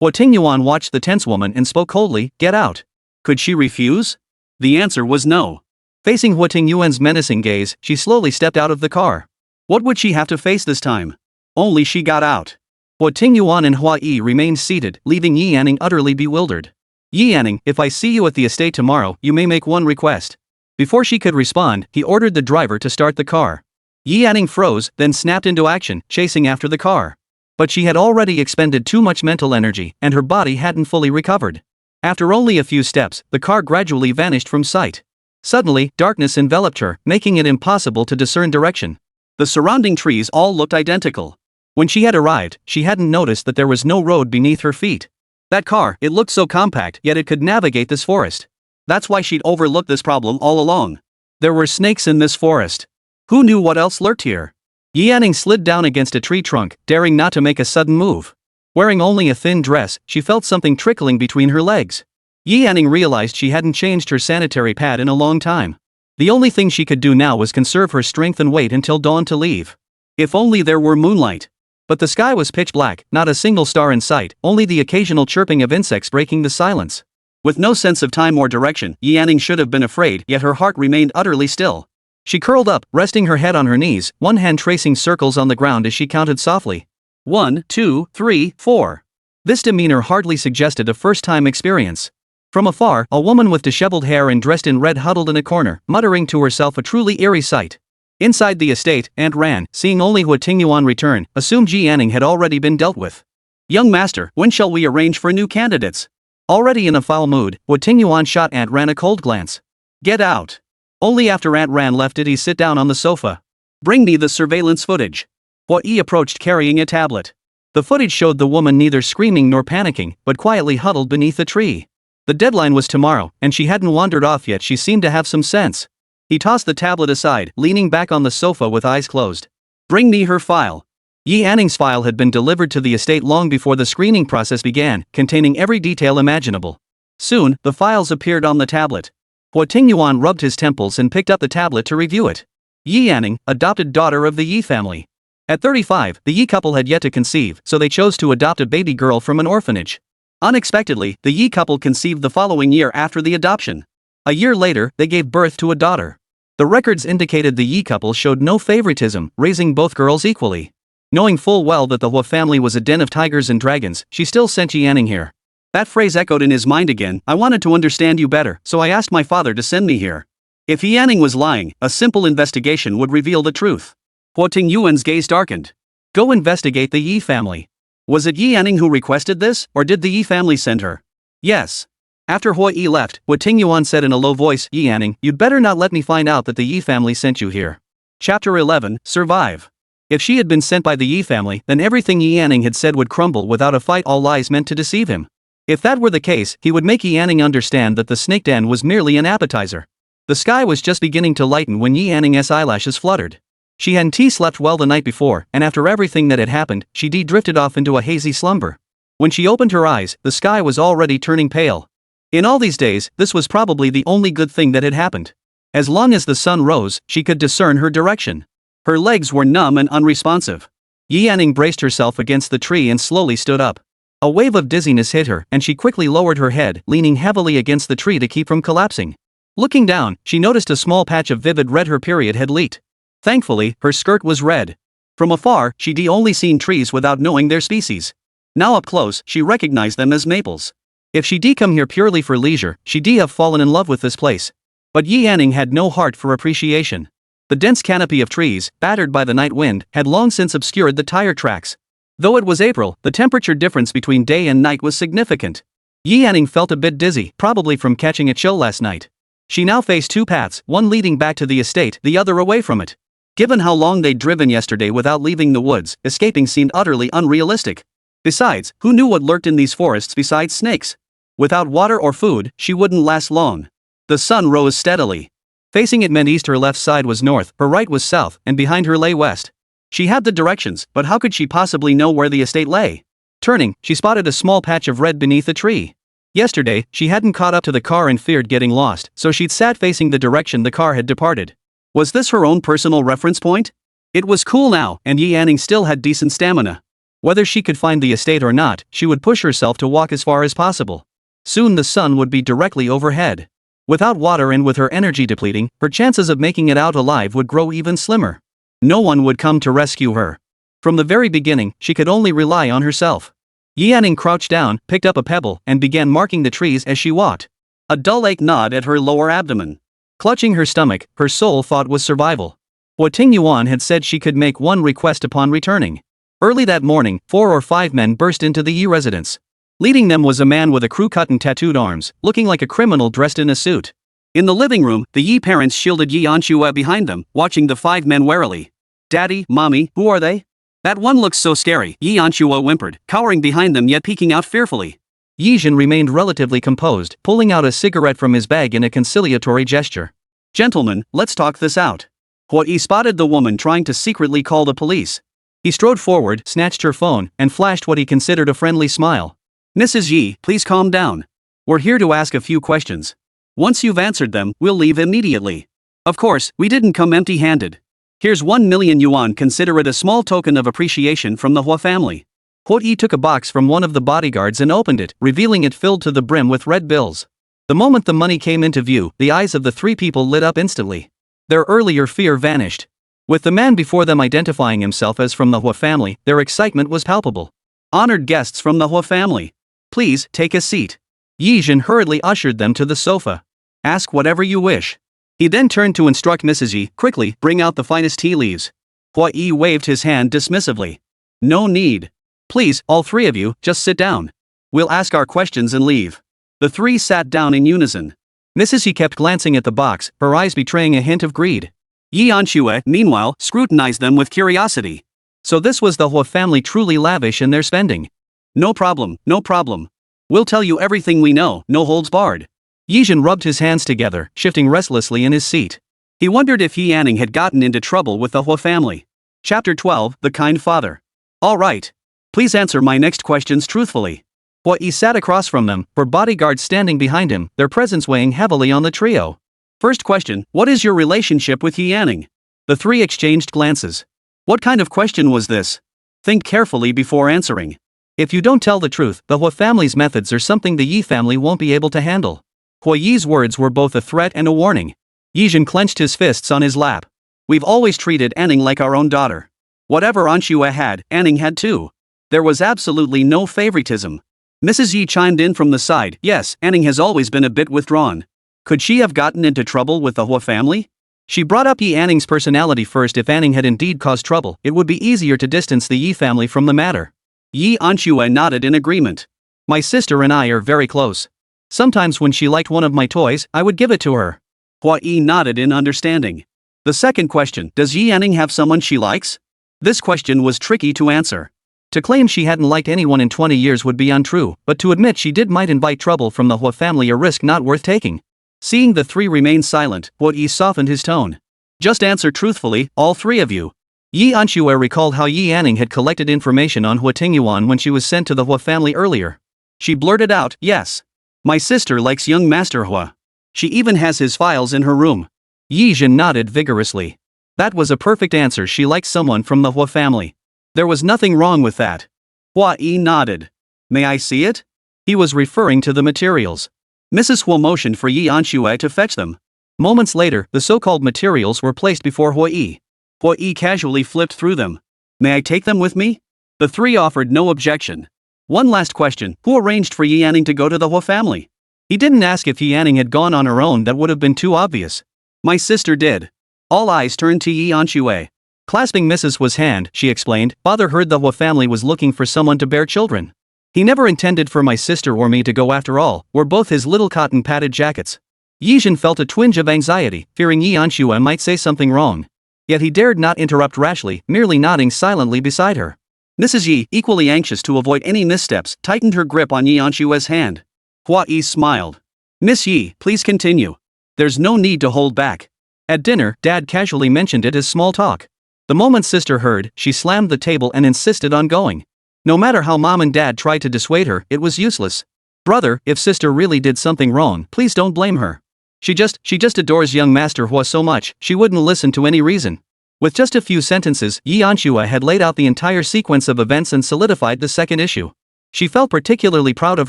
Huo Tingyuan watched the tense woman and spoke coldly, "Get out." Could she refuse? The answer was no. Facing Huo Tingyuan's menacing gaze, she slowly stepped out of the car. What would she have to face this time? Only she got out. Huo Tingyuan and Hua Yi remained seated, leaving Yi Anning utterly bewildered. "Yi Anning, if I see you at the estate tomorrow, you may make one request." Before she could respond, he ordered the driver to start the car. Yi Anning froze, then snapped into action, chasing after the car. But she had already expended too much mental energy, and her body hadn't fully recovered. After only a few steps, the car gradually vanished from sight. Suddenly, darkness enveloped her, making it impossible to discern direction. The surrounding trees all looked identical. When she had arrived, she hadn't noticed that there was no road beneath her feet. That car, it looked so compact, yet it could navigate this forest. That's why she'd overlooked this problem all along. There were snakes in this forest. Who knew what else lurked here? Yi Anning slid down against a tree trunk, daring not to make a sudden move. Wearing only a thin dress, she felt something trickling between her legs. Yi Anning realized she hadn't changed her sanitary pad in a long time. The only thing she could do now was conserve her strength and wait until dawn to leave. If only there were moonlight. But the sky was pitch black, not a single star in sight, only the occasional chirping of insects breaking the silence. With no sense of time or direction, Yi Anning should have been afraid, yet her heart remained utterly still. She curled up, resting her head on her knees, one hand tracing circles on the ground as she counted softly. 1, 2, 3, 4. This demeanor hardly suggested a first-time experience. From afar, a woman with disheveled hair and dressed in red huddled in a corner, muttering to herself, a truly eerie sight. Inside the estate, Aunt Ran, seeing only Huo Tingyuan return, assumed Yi Anning had already been dealt with. "Young master, when shall we arrange for new candidates?" Already in a foul mood, Huo Tingyuan shot Aunt Ran a cold glance. "Get out." Only after Aunt Ran left did he sit down on the sofa. "Bring me the surveillance footage." Hua Yi approached carrying a tablet. The footage showed the woman neither screaming nor panicking, but quietly huddled beneath a tree. The deadline was tomorrow, and she hadn't wandered off yet. She seemed to have some sense. He tossed the tablet aside, leaning back on the sofa with eyes closed. "Bring me her file." Yi Anning's file had been delivered to the estate long before the screening process began, containing every detail imaginable. Soon, the files appeared on the tablet. Huo Tingyuan rubbed his temples and picked up the tablet to review it. Yi Anning, adopted daughter of the Yi family. At 35, the Yi couple had yet to conceive, so they chose to adopt a baby girl from an orphanage. Unexpectedly, the Yi couple conceived the following year after the adoption. A year later, they gave birth to a daughter. The records indicated the Yi couple showed no favoritism, raising both girls equally. Knowing full well that the Huo family was a den of tigers and dragons, she still sent Yi Anning here. That phrase echoed in his mind again. "I wanted to understand you better, so I asked my father to send me here." If Yi Anning was lying, a simple investigation would reveal the truth. Huo Tingyuan's gaze darkened. "Go investigate the Yi family." Was it Yi Anning who requested this, or did the Yi family send her? "Yes." After Hua Yi left, Huo Tingyuan said in a low voice, "Yi Anning, you'd better not let me find out that the Yi family sent you here." Chapter 11, Survive. If she had been sent by the Yi family, then everything Yi Anning had said would crumble without a fight, all lies meant to deceive him. If that were the case, he would make Yi Anning understand that the snake den was merely an appetizer. The sky was just beginning to lighten when Yi Anning's eyelashes fluttered. She hadn't slept well the night before, and after everything that had happened, she drifted off into a hazy slumber. When she opened her eyes, the sky was already turning pale. In all these days, this was probably the only good thing that had happened. As long as the sun rose, she could discern her direction. Her legs were numb and unresponsive. Yi Anning braced herself against the tree and slowly stood up. A wave of dizziness hit her, and she quickly lowered her head, leaning heavily against the tree to keep from collapsing. Looking down, she noticed a small patch of vivid red. Her period had leaked. Thankfully, her skirt was red. From afar, she'd only seen trees without knowing their species. Now up close, she recognized them as maples. If she'd come here purely for leisure, she'd have fallen in love with this place. But Yi Anning had no heart for appreciation. The dense canopy of trees, battered by the night wind, had long since obscured the tire tracks. Though it was April, the temperature difference between day and night was significant. Yi Anning felt a bit dizzy, probably from catching a chill last night. She now faced two paths, one leading back to the estate, the other away from it. Given how long they'd driven yesterday without leaving the woods, escaping seemed utterly unrealistic. Besides, who knew what lurked in these forests besides snakes? Without water or food, she wouldn't last long. The sun rose steadily. Facing it meant east, her left side was north, her right was south, and behind her lay west. She had the directions, but how could she possibly know where the estate lay? Turning, she spotted a small patch of red beneath a tree. Yesterday, she hadn't caught up to the car and feared getting lost, so she'd sat facing the direction the car had departed. Was this her own personal reference point? It was cool now, and Yi Yanning still had decent stamina. Whether she could find the estate or not, she would push herself to walk as far as possible. Soon the sun would be directly overhead. Without water and with her energy depleting, her chances of making it out alive would grow even slimmer. No one would come to rescue her. From the very beginning, she could only rely on herself. Yi Yanning crouched down, picked up a pebble, and began marking the trees as she walked. A dull ache gnawed at her lower abdomen. Clutching her stomach, her sole thought was survival. Huo Tingyuan had said she could make one request upon returning. Early that morning, 4 or 5 men burst into the Yi residence. Leading them was a man with a crew-cut and tattooed arms, looking like a criminal dressed in a suit. In the living room, the Yi parents shielded Yi Anshua behind them, watching the 5 men warily. Daddy, Mommy, who are they? That one looks so scary, Yi Anshua whimpered, cowering behind them yet peeking out fearfully. Yi Jin remained relatively composed, pulling out a cigarette from his bag in a conciliatory gesture. Gentlemen, let's talk this out. Huo Yi spotted the woman trying to secretly call the police. He strode forward, snatched her phone, and flashed what he considered a friendly smile. Mrs. Yi, please calm down. We're here to ask a few questions. Once you've answered them, we'll leave immediately. Of course, we didn't come empty-handed. Here's 1 million yuan, consider it a small token of appreciation from the Huo family. Huo Yi took a box from one of the bodyguards and opened it, revealing it filled to the brim with red bills. The moment the money came into view, the eyes of the 3 people lit up instantly. Their earlier fear vanished. With the man before them identifying himself as from the Huo family, their excitement was palpable. Honored guests from the Huo family. Please, take a seat. Yi Jin hurriedly ushered them to the sofa. Ask whatever you wish. He then turned to instruct Mrs. Yi, Quickly, bring out the finest tea leaves. Huo Yi waved his hand dismissively. No need. Please, all 3 of you, just sit down. We'll ask our questions and leave. The 3 sat down in unison. Mrs. Yi kept glancing at the box, her eyes betraying a hint of greed. Yi Anshue, meanwhile, scrutinized them with curiosity. So this was the Huo family, truly lavish in their spending. No problem, no problem. We'll tell you everything we know, no holds barred. Yi Jin rubbed his hands together, shifting restlessly in his seat. He wondered if Yi Yanning had gotten into trouble with the Huo family. Chapter 12, The Kind Father. All right. Please answer my next questions truthfully. Huo Yi sat across from them, her bodyguards standing behind him, their presence weighing heavily on the trio. First question, what is your relationship with Yi Yanning? The 3 exchanged glances. What kind of question was this? Think carefully before answering. If you don't tell the truth, the Huo family's methods are something the Yi family won't be able to handle. Huo Yi's words were both a threat and a warning. Yi Jin clenched his fists on his lap. We've always treated Anning like our own daughter. Whatever Anshua had, Anning had too. There was absolutely no favoritism. Mrs. Yi chimed in from the side. Yes, Anning has always been a bit withdrawn. Could she have gotten into trouble with the Huo family? She brought up Yi Anning's personality first. If Anning had indeed caused trouble, it would be easier to distance the Yi family from the matter. Yi Anshue nodded in agreement. My sister and I are very close. Sometimes when she liked one of my toys, I would give it to her. Huo Yi nodded in understanding. The second question, does Yi Yanning have someone she likes? This question was tricky to answer. To claim she hadn't liked anyone in 20 years would be untrue, but to admit she did might invite trouble from the Huo family, a risk not worth taking. Seeing the 3 remain silent, Huo Yi softened his tone. Just answer truthfully, all 3 of you. Yi Anshue recalled how Yi Yanning had collected information on Huo Tingyuan when she was sent to the Huo family earlier. She blurted out, yes. My sister likes young Master Huo. She even has his files in her room. Yi Jin nodded vigorously. That was a perfect answer. She likes someone from the Huo family. There was nothing wrong with that. Huo Yi nodded. May I see it? He was referring to the materials. Mrs. Huo motioned for Yi Anshue to fetch them. Moments later, the so-called materials were placed before Huo Yi. Huo Yi casually flipped through them. May I take them with me? The 3 offered no objection. One last question, who arranged for Yi Yanning to go to the Huo family? He didn't ask if Yi Yanning had gone on her own, that would have been too obvious. My sister did. All eyes turned to Yi Anshue. Clasping Mrs. Huo's hand, she explained, Father heard the Huo family was looking for someone to bear children. He never intended for my sister or me to go after all, we're both his little cotton padded jackets. Yi Jin felt a twinge of anxiety, fearing Yi Anshue might say something wrong. Yet he dared not interrupt rashly, merely nodding silently beside her. Mrs. Yi, equally anxious to avoid any missteps, tightened her grip on Yi Anshue's hand. Huo Yi smiled. Miss Yi, please continue. There's no need to hold back. At dinner, Dad casually mentioned it as small talk. The moment sister heard, she slammed the table and insisted on going. No matter how mom and dad tried to dissuade her, it was useless. Brother, if sister really did something wrong, please don't blame her. She just adores young Master Huo so much, she wouldn't listen to any reason. With just a few sentences, Yi Anshua had laid out the entire sequence of events and solidified the second issue. She felt particularly proud of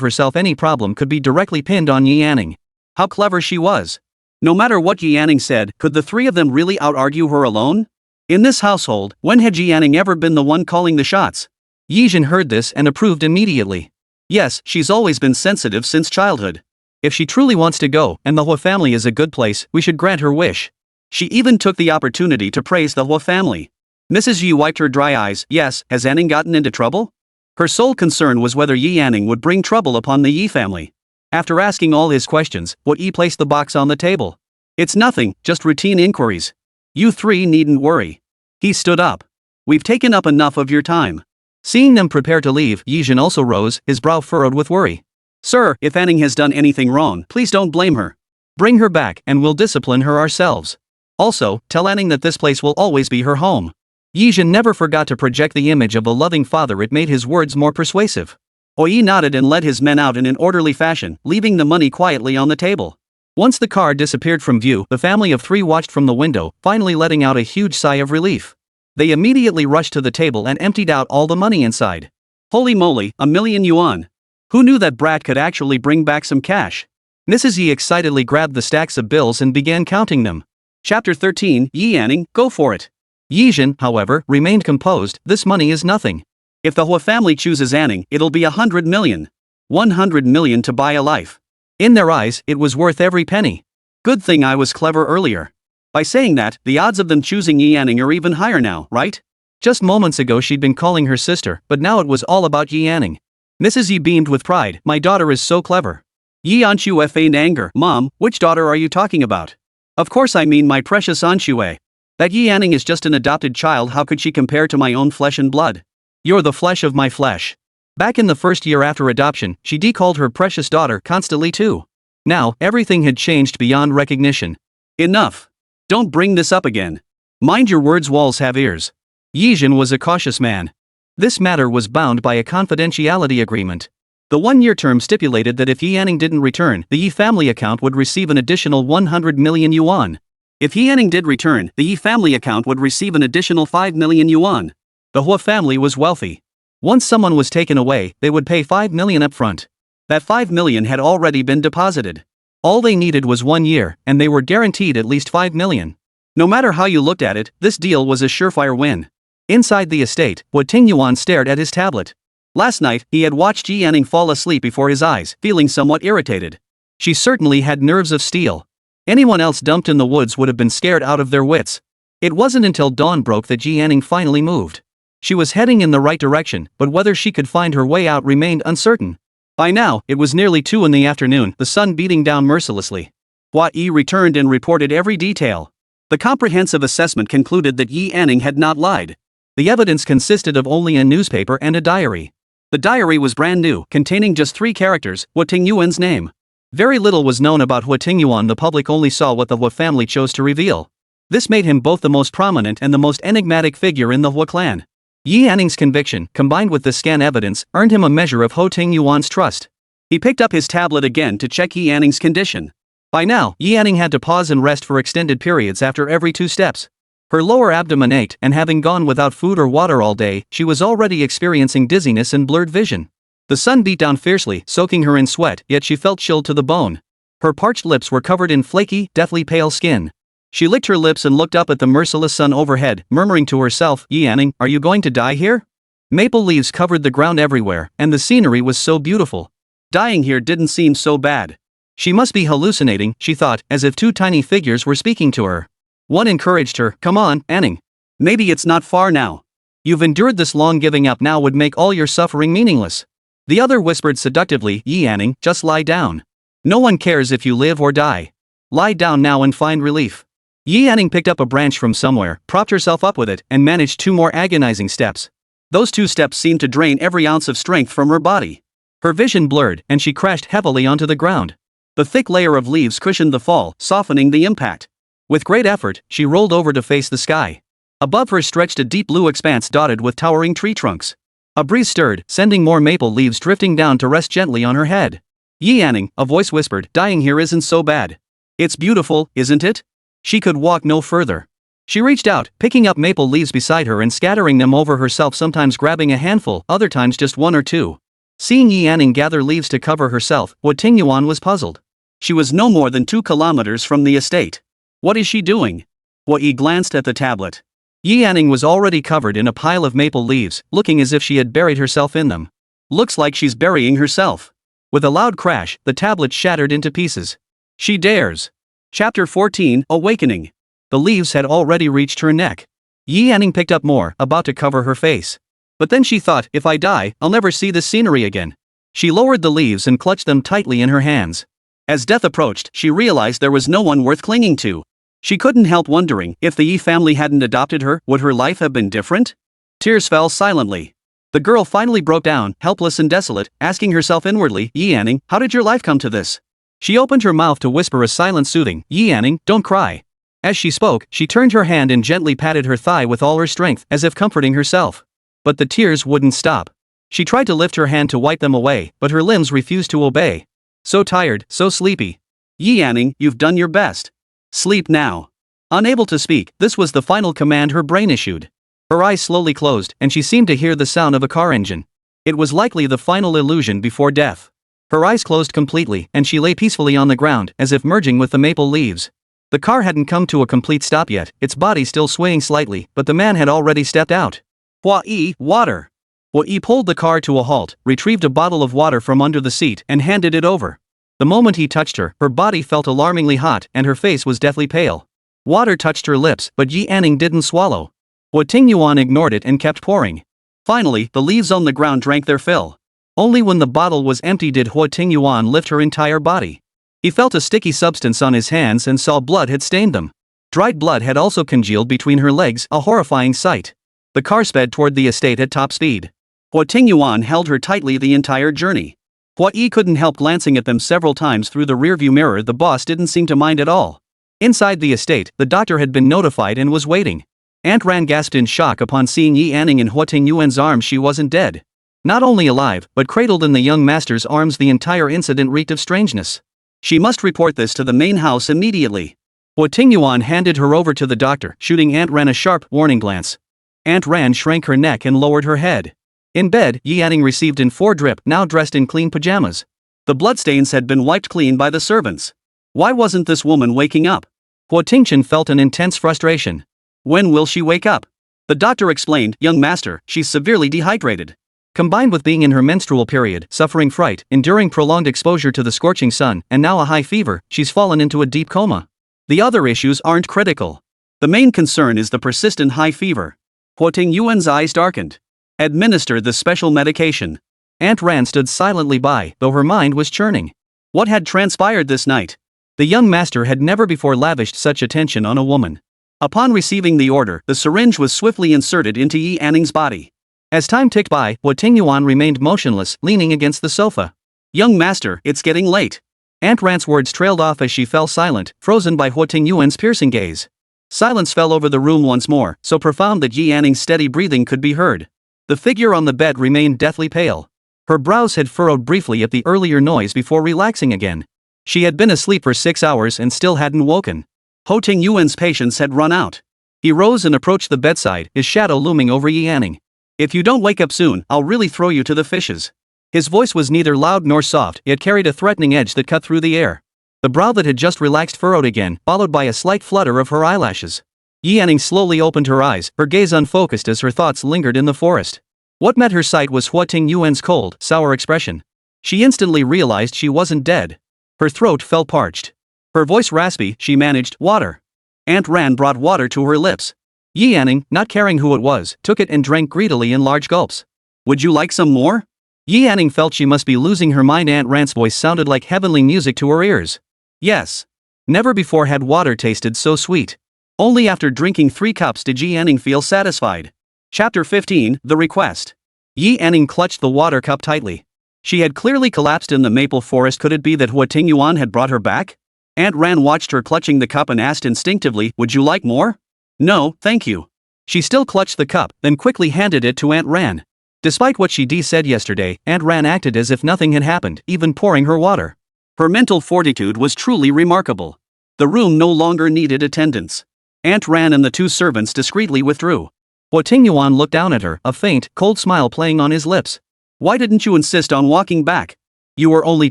herself. Any problem could be directly pinned on Yi Anning. How clever she was. No matter what Yi Anning said, could the three of them really out-argue her alone? In this household, when had Yi Anning ever been the one calling the shots? Yi Jin heard this and approved immediately. Yes, she's always been sensitive since childhood. If she truly wants to go, and the Huo family is a good place, we should grant her wish. She even took the opportunity to praise the Huo family. Mrs. Yi wiped her dry eyes. Yes, has Anning gotten into trouble? Her sole concern was whether Yi Anning would bring trouble upon the Yi family. After asking all his questions, Huo Yi placed the box on the table. It's nothing, just routine inquiries. You three needn't worry. He stood up. We've taken up enough of your time. Seeing them prepare to leave, Yi Jin also rose, his brow furrowed with worry. Sir, if Anning has done anything wrong, please don't blame her. Bring her back, and we'll discipline her ourselves. Also, tell Anning that this place will always be her home. Yi Jin never forgot to project the image of a loving father. It made his words more persuasive. Huo Yi nodded and led his men out in an orderly fashion, leaving the money quietly on the table. Once the car disappeared from view, the family of three watched from the window, finally letting out a huge sigh of relief. They immediately rushed to the table and emptied out all the money inside. Holy moly, 1,000,000 yuan. Who knew that brat could actually bring back some cash? Mrs. Yi excitedly grabbed the stacks of bills and began counting them. Chapter 13, Yi Anning, go for it. Yi Jin, however, remained composed. This money is nothing. If the Huo family chooses Anning, it'll be 100 million. 100 million to buy a life. In their eyes, it was worth every penny. Good thing I was clever earlier. By saying that, the odds of them choosing Yi Anning are even higher now, right? Just moments ago she'd been calling her sister, but now it was all about Yi Anning. Mrs. Yi beamed with pride. My daughter is so clever. Yi Anshue feigned anger. Mom, which daughter are you talking about? Of course I mean my precious Anshue. That Yi Anning is just an adopted child. How could she compare to my own flesh and blood? You're the flesh of my flesh. Back in the first year after adoption, she decalled her precious daughter constantly too. Now, everything had changed beyond recognition. Enough. Don't bring this up again. Mind your words, walls have ears. Yi Jin was a cautious man. This matter was bound by a confidentiality agreement. The one-year term stipulated that if Yi Anning didn't return, the Yi family account would receive an additional 100 million yuan. If Yi Anning did return, the Yi family account would receive an additional 5 million yuan. The Huo family was wealthy. Once someone was taken away, they would pay 5 million upfront. That 5 million had already been deposited. All they needed was 1 year, and they were guaranteed at least 5 million. No matter how you looked at it, this deal was a surefire win. Inside the estate, Huo Tingyuan stared at his tablet. Last night, he had watched Yi Anning fall asleep before his eyes, feeling somewhat irritated. She certainly had nerves of steel. Anyone else dumped in the woods would have been scared out of their wits. It wasn't until dawn broke that Yi Anning finally moved. She was heading in the right direction, but whether she could find her way out remained uncertain. By now, it was nearly 2 in the afternoon, the sun beating down mercilessly. Huo Yi returned and reported every detail. The comprehensive assessment concluded that Yi Anning had not lied. The evidence consisted of only a newspaper and a diary. The diary was brand new, containing just 3 characters, Huo Tingyuan's name. Very little was known about Huo Tingyuan. The public only saw what the Huo family chose to reveal. This made him both the most prominent and the most enigmatic figure in the Huo clan. Yi Anning's conviction, combined with the scan evidence, earned him a measure of Huo Tingyuan's trust. He picked up his tablet again to check Yi Anning's condition. By now, Yi Anning had to pause and rest for extended periods after every 2 steps. Her lower abdomen ached, and having gone without food or water all day, she was already experiencing dizziness and blurred vision. The sun beat down fiercely, soaking her in sweat, yet she felt chilled to the bone. Her parched lips were covered in flaky, deathly pale skin. She licked her lips and looked up at the merciless sun overhead, murmuring to herself, Yi Anning, are you going to die here? Maple leaves covered the ground everywhere, and the scenery was so beautiful. Dying here didn't seem so bad. She must be hallucinating, she thought, as if 2 tiny figures were speaking to her. One encouraged her, come on, Anning. Maybe it's not far now. You've endured this long, giving up now would make all your suffering meaningless. The other whispered seductively, Yi Anning, just lie down. No one cares if you live or die. Lie down now and find relief. Yi Anning picked up a branch from somewhere, propped herself up with it, and managed 2 more agonizing steps. Those 2 steps seemed to drain every ounce of strength from her body. Her vision blurred, and she crashed heavily onto the ground. The thick layer of leaves cushioned the fall, softening the impact. With great effort, she rolled over to face the sky. Above her stretched a deep blue expanse dotted with towering tree trunks. A breeze stirred, sending more maple leaves drifting down to rest gently on her head. Yi Yanning, a voice whispered, dying here isn't so bad. It's beautiful, isn't it? She could walk no further. She reached out, picking up maple leaves beside her and scattering them over herself, sometimes grabbing a handful, other times just one or two. Seeing Yi Yanning gather leaves to cover herself, Huo Tingyuan was puzzled. She was no more than 2 kilometers from the estate. What is she doing? Huo Yi glanced at the tablet. Yi Yanning was already covered in a pile of maple leaves, looking as if she had buried herself in them. Looks like she's burying herself. With a loud crash, the tablet shattered into pieces. She dares. Chapter 14, Awakening. The leaves had already reached her neck. Yi Yanning picked up more, about to cover her face. But then she thought, if I die, I'll never see this scenery again. She lowered the leaves and clutched them tightly in her hands. As death approached, she realized there was no one worth clinging to. She couldn't help wondering, if the Yi family hadn't adopted her, would her life have been different? Tears fell silently. The girl finally broke down, helpless and desolate, asking herself inwardly, Yi Yanning, how did your life come to this? She opened her mouth to whisper a silent soothing, Yi Yanning, don't cry. As she spoke, she turned her hand and gently patted her thigh with all her strength, as if comforting herself. But the tears wouldn't stop. She tried to lift her hand to wipe them away, but her limbs refused to obey. So tired, so sleepy. Yi Yanning, you've done your best. Sleep now. Unable to speak, this was the final command her brain issued. Her eyes slowly closed, and she seemed to hear the sound of a car engine. It was likely the final illusion before death. Her eyes closed completely, and she lay peacefully on the ground, as if merging with the maple leaves. The car hadn't come to a complete stop yet, its body still swaying slightly, but the man had already stepped out. Huo Yi, water. Huo Yi pulled the car to a halt, retrieved a bottle of water from under the seat, and handed it over. The moment he touched her, her body felt alarmingly hot, and her face was deathly pale. Water touched her lips, but Yi Yanning didn't swallow. Huo Tingyuan ignored it and kept pouring. Finally, the leaves on the ground drank their fill. Only when the bottle was empty did Huo Tingyuan lift her entire body. He felt a sticky substance on his hands and saw blood had stained them. Dried blood had also congealed between her legs, a horrifying sight. The car sped toward the estate at top speed. Huo Tingyuan held her tightly the entire journey. Huo Yi couldn't help glancing at them several times through the rearview mirror. The boss didn't seem to mind at all. Inside the estate, the doctor had been notified and was waiting. Aunt Ran gasped in shock upon seeing Yi Yanning in Huo Tingyuan's arms. She wasn't dead. Not only alive, but cradled in the young master's arms. The entire incident reeked of strangeness. She must report this to the main house immediately. Huo Tingyuan handed her over to the doctor, shooting Aunt Ran a sharp, warning glance. Aunt Ran shrank her neck and lowered her head. In bed, Yi Yanning received in 4 drip, now dressed in clean pajamas. The bloodstains had been wiped clean by the servants. Why wasn't this woman waking up? Huo Tingchen felt an intense frustration. When will she wake up? The doctor explained, young master, she's severely dehydrated. Combined with being in her menstrual period, suffering fright, enduring prolonged exposure to the scorching sun, and now a high fever, she's fallen into a deep coma. The other issues aren't critical. The main concern is the persistent high fever. Huo Tingyuan's eyes darkened. Administer the special medication. Aunt Ran stood silently by, though her mind was churning. What had transpired this night? The young master had never before lavished such attention on a woman. Upon receiving the order, the syringe was swiftly inserted into Yi Yanning's body. As time ticked by, Huo Tingyuan remained motionless, leaning against the sofa. Young master, it's getting late. Aunt Ran's words trailed off as she fell silent, frozen by Huo Tingyuan's piercing gaze. Silence fell over the room once more, so profound that Yi Yanning's steady breathing could be heard. The figure on the bed remained deathly pale. Her brows had furrowed briefly at the earlier noise before relaxing again. She had been asleep for 6 hours and still hadn't woken. Huo Tingyuan's patience had run out. He rose and approached the bedside, his shadow looming over Yi Yanning. If you don't wake up soon, I'll really throw you to the fishes. His voice was neither loud nor soft, yet carried a threatening edge that cut through the air. The brow that had just relaxed furrowed again, followed by a slight flutter of her eyelashes. Yi Yanning slowly opened her eyes, her gaze unfocused as her thoughts lingered in the forest. What met her sight was Huo Tingyuan's cold, sour expression. She instantly realized she wasn't dead. Her throat felt parched. Her voice raspy. She managed, water. Aunt Ran brought water to her lips. Yi Yanning, not caring who it was, took it and drank greedily in large gulps. Would you like some more? Yi Yanning felt she must be losing her mind. Aunt Ran's voice sounded like heavenly music to her ears. Yes. Never before had water tasted so sweet. Only after drinking 3 cups did Yi Yanning feel satisfied. Chapter 15, The Request. Yi Yanning clutched the water cup tightly. She had clearly collapsed in the maple forest. Could it be that Huo Tingyuan had brought her back? Aunt Ran watched her clutching the cup and asked instinctively, would you like more? No, thank you. She still clutched the cup, then quickly handed it to Aunt Ran. Despite what she said yesterday, Aunt Ran acted as if nothing had happened, even pouring her water. Her mental fortitude was truly remarkable. The room no longer needed attendance. Aunt Ran and the two servants discreetly withdrew. Huo Tingyuan looked down at her, a faint, cold smile playing on his lips. Why didn't you insist on walking back? You were only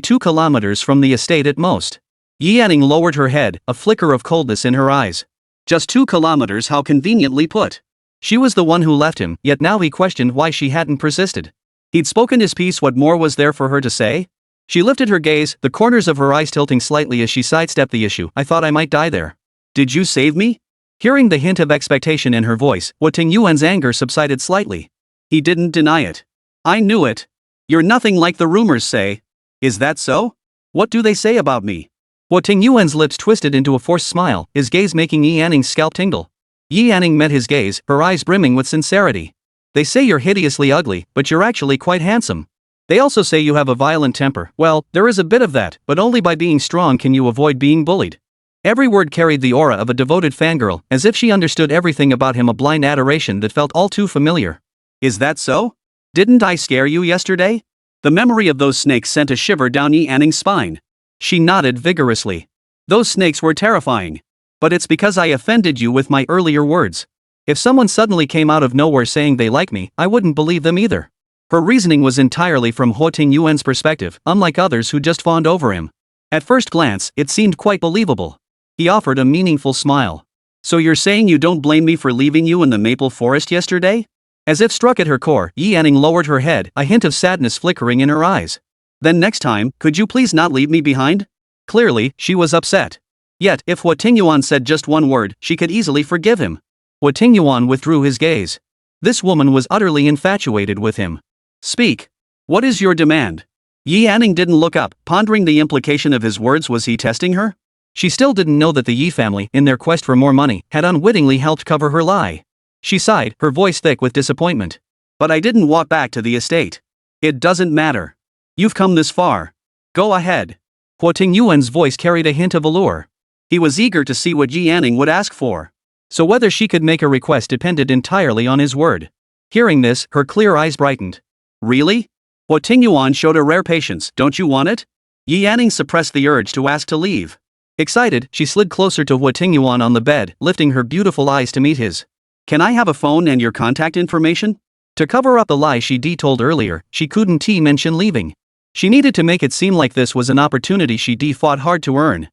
2 kilometers from the estate at most. Yanning lowered her head, a flicker of coldness in her eyes. Just 2 kilometers, how conveniently put. She was the one who left him, yet now he questioned why she hadn't persisted. He'd spoken his piece, what more was there for her to say? She lifted her gaze, the corners of her eyes tilting slightly as she sidestepped the issue. I thought I might die there. Did you save me? Hearing the hint of expectation in her voice, Huo Tingyuan's anger subsided slightly. He didn't deny it. I knew it. You're nothing like the rumors say. Is that so? What do they say about me? Huo Tingyuan's lips twisted into a forced smile, his gaze making Yanning's scalp tingle. Yanning met his gaze, her eyes brimming with sincerity. They say you're hideously ugly, but you're actually quite handsome. They also say you have a violent temper. Well, there is a bit of that, but only by being strong can you avoid being bullied. Every word carried the aura of a devoted fangirl, as if she understood everything about him, a blind adoration that felt all too familiar. Is that so? Didn't I scare you yesterday? The memory of those snakes sent a shiver down Yanning's spine. She nodded vigorously. Those snakes were terrifying. But it's because I offended you with my earlier words. If someone suddenly came out of nowhere saying they like me, I wouldn't believe them either. Her reasoning was entirely from Huo Tingyuan's perspective, unlike others who just fawned over him. At first glance, it seemed quite believable. He offered a meaningful smile. So you're saying you don't blame me for leaving you in the maple forest yesterday? As if struck at her core, Yanning lowered her head, a hint of sadness flickering in her eyes. Then next time, could you please not leave me behind? Clearly, she was upset. Yet, if Huo Tingyuan said just one word, she could easily forgive him. Huo Tingyuan withdrew his gaze. This woman was utterly infatuated with him. Speak. What is your demand? Yanning didn't look up, pondering the implication of his words. Was he testing her? She still didn't know that the Yi family, in their quest for more money, had unwittingly helped cover her lie. She sighed, her voice thick with disappointment. But I didn't walk back to the estate. It doesn't matter. You've come this far. Go ahead. Huo Tingyuan's voice carried a hint of allure. He was eager to see what Yanning would ask for. So whether she could make a request depended entirely on his word. Hearing this, her clear eyes brightened. Really? Huo Tingyuan showed a rare patience. Don't you want it? Yanning suppressed the urge to ask to leave. Excited, she slid closer to Huo Tingyuan on the bed, lifting her beautiful eyes to meet his. Can I have a phone and your contact information? To cover up the lie she told earlier, she couldn't mention leaving. She needed to make it seem like this was an opportunity she fought hard to earn.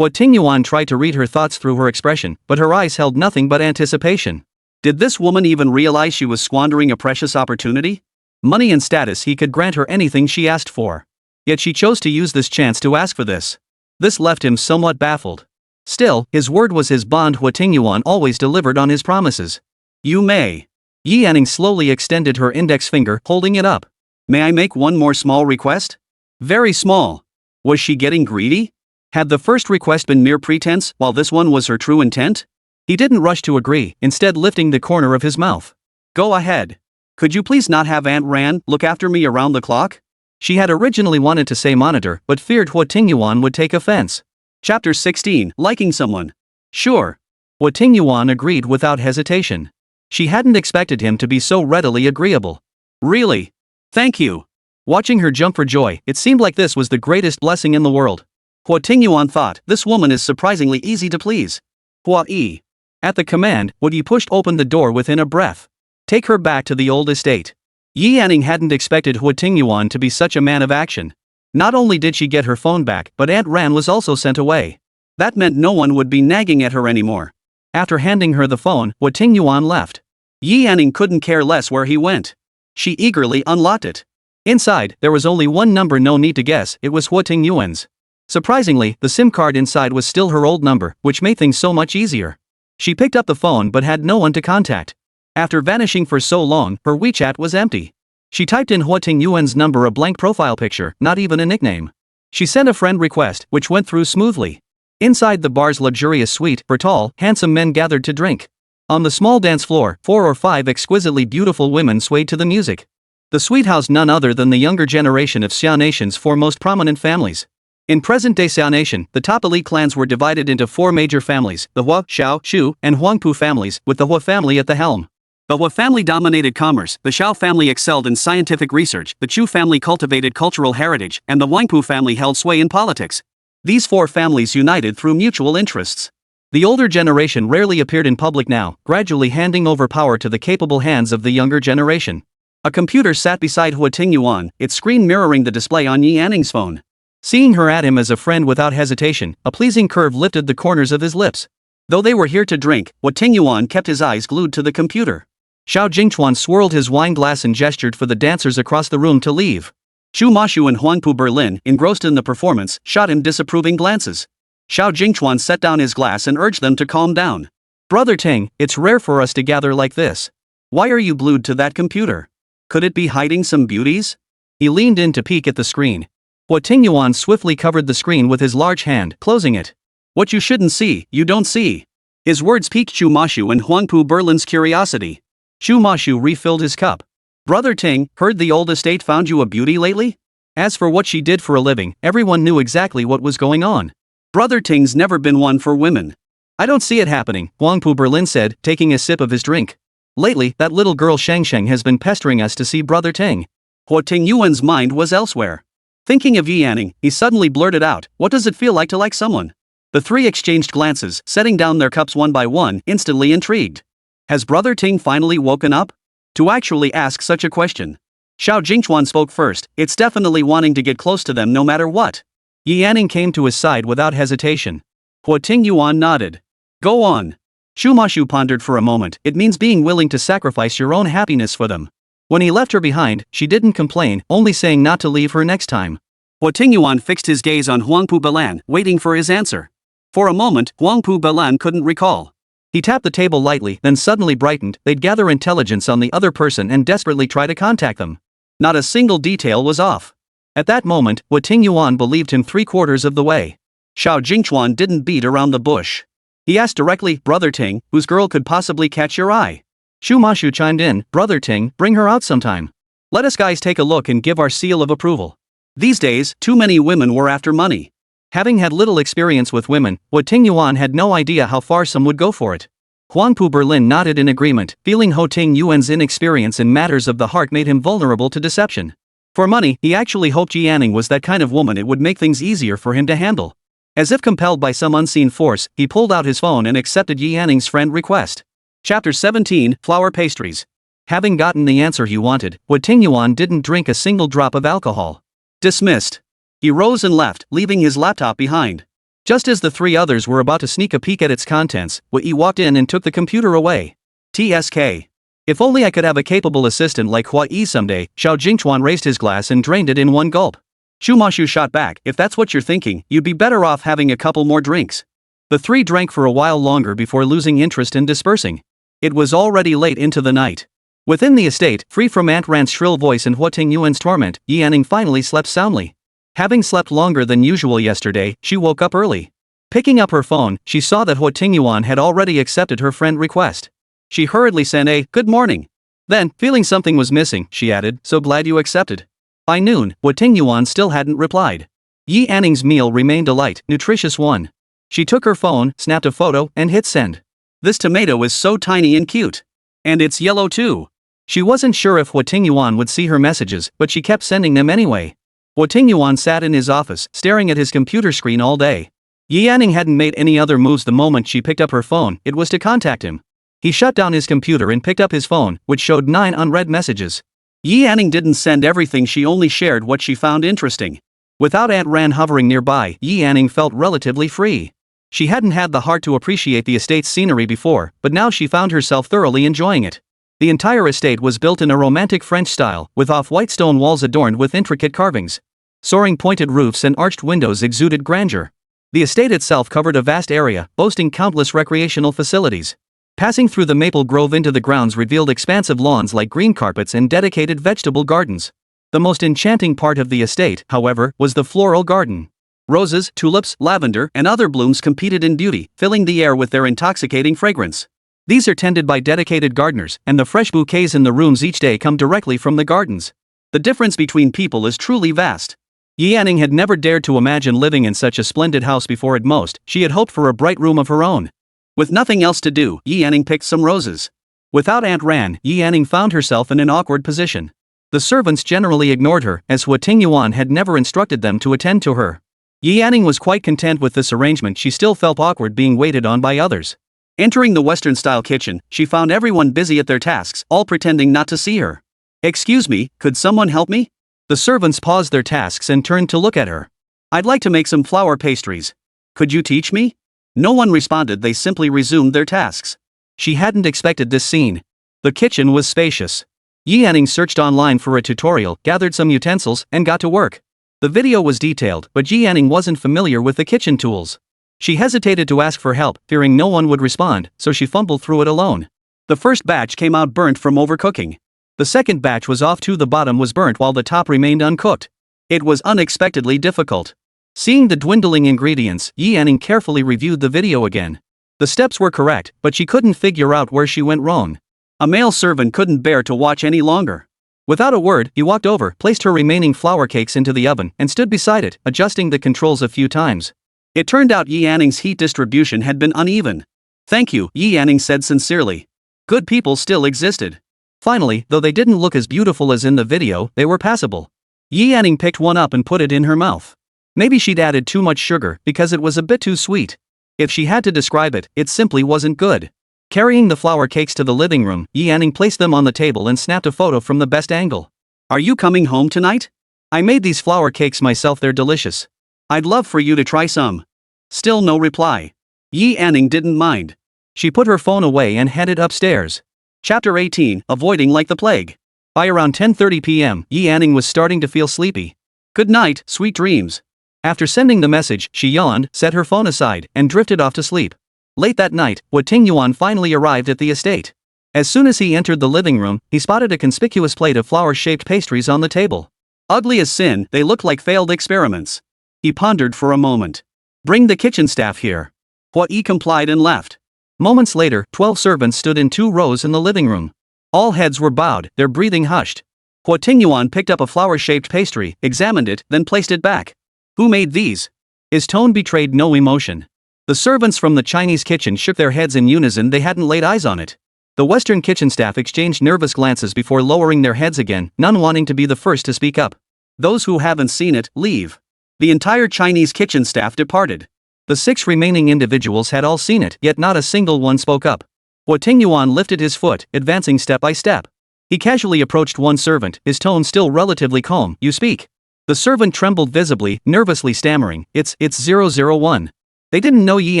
Huo Tingyuan tried to read her thoughts through her expression, but her eyes held nothing but anticipation. Did this woman even realize she was squandering a precious opportunity? Money and status, he could grant her anything she asked for. Yet she chose to use this chance to ask for this. This left him somewhat baffled. Still, his word was his bond. Huo Tingyuan always delivered on his promises. You may. Yanning slowly extended her index finger, holding it up. May I make one more small request? Very small. Was she getting greedy? Had the first request been mere pretense, while this one was her true intent? He didn't rush to agree, instead lifting the corner of his mouth. Go ahead. Could you please not have Aunt Ran look after me around the clock? She had originally wanted to say monitor, but feared Huo Tingyuan would take offense. Chapter 16, Liking Someone. Sure. Huo Tingyuan agreed without hesitation. She hadn't expected him to be so readily agreeable. Really? Thank you. Watching her jump for joy, it seemed like this was the greatest blessing in the world. Huo Tingyuan thought, this woman is surprisingly easy to please. Hua-yi. At the command, Yi pushed open the door within a breath. Take her back to the old estate. Yanning hadn't expected Huo Tingyuan to be such a man of action. Not only did she get her phone back, but Aunt Ran was also sent away. That meant no one would be nagging at her anymore. After handing her the phone, Huo Tingyuan left. Yanning couldn't care less where he went. She eagerly unlocked it. Inside, there was only one number. No need to guess, it was Huo Tingyuan's. Surprisingly, the SIM card inside was still her old number, which made things so much easier. She picked up the phone but had no one to contact. After vanishing for so long, her WeChat was empty. She typed in Huo Tingyuan's number, a blank profile picture, not even a nickname. She sent a friend request, which went through smoothly. Inside the bar's luxurious suite, tall, handsome men gathered to drink. On the small dance floor, 4 or 5 exquisitely beautiful women swayed to the music. The suite housed none other than the younger generation of Xia Nation's 4 most prominent families. In present-day Xia Nation, the top elite clans were divided into 4 major families, the Hua, Xiao, Shu, and Huangpu families, with the Hua family at the helm. The Hua family dominated commerce, the Xiao family excelled in scientific research, the Chu family cultivated cultural heritage, and the Wangpu family held sway in politics. These four families united through mutual interests. The older generation rarely appeared in public now, gradually handing over power to the capable hands of the younger generation. A computer sat beside Huo Tingyuan, its screen mirroring the display on Yi Anning's phone. Seeing her at him as a friend without hesitation, a pleasing curve lifted the corners of his lips. Though they were here to drink, Huo Tingyuan kept his eyes glued to the computer. Xiao Jingchuan swirled his wine glass and gestured for the dancers across the room to leave. Xu Mashu and Huangpu Berlin, engrossed in the performance, shot him disapproving glances. Xiao Jingchuan set down his glass and urged them to calm down. "Brother Ting, it's rare for us to gather like this. Why are you glued to that computer? Could it be hiding some beauties?" He leaned in to peek at the screen. Huo Tingyuan swiftly covered the screen with his large hand, closing it. "What you shouldn't see, you don't see." His words piqued Xu Mashu and Huangpu Berlin's curiosity. Xu Mashu refilled his cup. "Brother Ting, heard the old estate found you a beauty lately?" As for what she did for a living, everyone knew exactly what was going on. "Brother Ting's never been one for women." "I don't see it happening," Huangpu Berlin said, taking a sip of his drink. "Lately, that little girl Shangsheng has been pestering us to see Brother Ting." Huo Tingyuan's mind was elsewhere. Thinking of Yi Anning, he suddenly blurted out, "What does it feel like to like someone?" The three exchanged glances, setting down their cups one by one, instantly intrigued. Has Brother Ting finally woken up? To actually ask such a question. Xiao Jingchuan spoke first, "It's definitely wanting to get close to them no matter what." Yi Anning came to his side without hesitation. Huo Tingyuan nodded. "Go on." Xu Mashu pondered for a moment, "It means being willing to sacrifice your own happiness for them." When he left her behind, she didn't complain, only saying not to leave her next time. Huo Tingyuan fixed his gaze on Huangpu Belan, waiting for his answer. For a moment, Huangpu Belan couldn't recall. He tapped the table lightly, then suddenly brightened. They'd gather intelligence on the other person and desperately try to contact them. Not a single detail was off. At that moment, Huo Tingyuan believed him 3/4 of the way. Xiao Jingchuan didn't beat around the bush. He asked directly, "Brother Ting, whose girl could possibly catch your eye?" Xu Mashu chimed in, "Brother Ting, bring her out sometime. Let us guys take a look and give our seal of approval." These days, too many women were after money. Having had little experience with women, Huo Tingyuan had no idea how far some would go for it. Huangpu Berlin nodded in agreement, feeling Huo Tingyuan's inexperience in matters of the heart made him vulnerable to deception. For money, he actually hoped Yi Anning was that kind of woman it would make things easier for him to handle. As if compelled by some unseen force, he pulled out his phone and accepted Yi Anning's friend request. Chapter 17, Flour Pastries. Having gotten the answer he wanted, Huo Tingyuan didn't drink a single drop of alcohol. Dismissed. He rose and left, leaving his laptop behind. Just as the three others were about to sneak a peek at its contents, Huo Yi walked in and took the computer away. TSK. If only I could have a capable assistant like Huo Yi someday. Xiao Jingchuan raised his glass and drained it in one gulp. Xu Mashu shot back, "If that's what you're thinking, you'd be better off having a couple more drinks." The three drank for a while longer before losing interest and dispersing. It was already late into the night. Within the estate, free from Aunt Ran's shrill voice and Huo Tingyuan's torment, Yi Anning finally slept soundly. Having slept longer than usual yesterday, she woke up early. Picking up her phone, she saw that Huo Tingyuan had already accepted her friend request. She hurriedly sent a "good morning." Then, feeling something was missing, she added, "So glad you accepted." By noon, Huo Tingyuan still hadn't replied. Yi Anning's meal remained a light, nutritious one. She took her phone, snapped a photo, and hit send. "This tomato is so tiny and cute. And it's yellow too." She wasn't sure if Huo Tingyuan would see her messages, but she kept sending them anyway. Huo Tingyuan sat in his office, staring at his computer screen all day. Yi Anning hadn't made any other moves the moment she picked up her phone. It was to contact him. He shut down his computer and picked up his phone, which showed 9 unread messages. Yi Anning didn't send everything, she only shared what she found interesting. Without Aunt Ran hovering nearby, Yi Anning felt relatively free. She hadn't had the heart to appreciate the estate's scenery before, but now she found herself thoroughly enjoying it. The entire estate was built in a romantic French style, with off-white stone walls adorned with intricate carvings. Soaring pointed roofs and arched windows exuded grandeur. The estate itself covered a vast area, boasting countless recreational facilities. Passing through the maple grove into the grounds revealed expansive lawns like green carpets and dedicated vegetable gardens. The most enchanting part of the estate, however, was the floral garden. Roses, tulips, lavender, and other blooms competed in beauty, filling the air with their intoxicating fragrance. These are tended by dedicated gardeners, and the fresh bouquets in the rooms each day come directly from the gardens. The difference between people is truly vast. Yi Anning had never dared to imagine living in such a splendid house before. At most, she had hoped for a bright room of her own. With nothing else to do, Yi Anning picked some roses. Without Aunt Ran, Yi Anning found herself in an awkward position. The servants generally ignored her, as Huo Tingyuan had never instructed them to attend to her. Yi Anning was quite content with this arrangement. She still felt awkward being waited on by others. Entering the Western-style kitchen, she found everyone busy at their tasks, all pretending not to see her. "Excuse me, could someone help me?" The servants paused their tasks and turned to look at her. "I'd like to make some flour pastries. Could you teach me?" No one responded. They simply resumed their tasks. She hadn't expected this scene. The kitchen was spacious. Yi Anning searched online for a tutorial, gathered some utensils, and got to work. The video was detailed, but Yi Anning wasn't familiar with the kitchen tools. She hesitated to ask for help, fearing no one would respond, so she fumbled through it alone. The first batch came out burnt from overcooking. The second batch was off too. The bottom was burnt while the top remained uncooked. It was unexpectedly difficult. Seeing the dwindling ingredients, Yi Anning carefully reviewed the video again. The steps were correct, but she couldn't figure out where she went wrong. A male servant couldn't bear to watch any longer. Without a word, he walked over, placed her remaining flour cakes into the oven, and stood beside it, adjusting the controls a few times. It turned out Yi Anning's heat distribution had been uneven. "Thank you," Yi Anning said sincerely. Good people still existed. Finally, though they didn't look as beautiful as in the video, they were passable. Yi Anning picked one up and put it in her mouth. Maybe she'd added too much sugar, because it was a bit too sweet. If she had to describe it, it simply wasn't good. Carrying the flour cakes to the living room, Yi Anning placed them on the table and snapped a photo from the best angle. "Are you coming home tonight? I made these flour cakes myself. They're delicious. I'd love for you to try some." Still no reply. Yi Anning didn't mind. She put her phone away and headed upstairs. Chapter 18, Avoiding Like the Plague. By around 10:30 p.m., Yi Anning was starting to feel sleepy. "Good night, sweet dreams." After sending the message, she yawned, set her phone aside, and drifted off to sleep. Late that night, Huo Tingyuan finally arrived at the estate. As soon as he entered the living room, he spotted a conspicuous plate of flower-shaped pastries on the table. Ugly as sin, they looked like failed experiments. He pondered for a moment. "Bring the kitchen staff here." Huo Yi complied and left. Moments later, 12 servants stood in 2 rows in the living room. All heads were bowed, their breathing hushed. Huo Tingyuan picked up a flower-shaped pastry, examined it, then placed it back. "Who made these?" His tone betrayed no emotion. The servants from the Chinese kitchen shook their heads in unison. They hadn't laid eyes on it. The Western kitchen staff exchanged nervous glances before lowering their heads again, none wanting to be the first to speak up. "Those who haven't seen it, leave." The entire Chinese kitchen staff departed. The 6 remaining individuals had all seen it, yet not a single one spoke up. Huo Tingyuan lifted his foot, advancing step by step. He casually approached one servant, his tone still relatively calm. "You speak." The servant trembled visibly, nervously stammering, It's 001. They didn't know Yi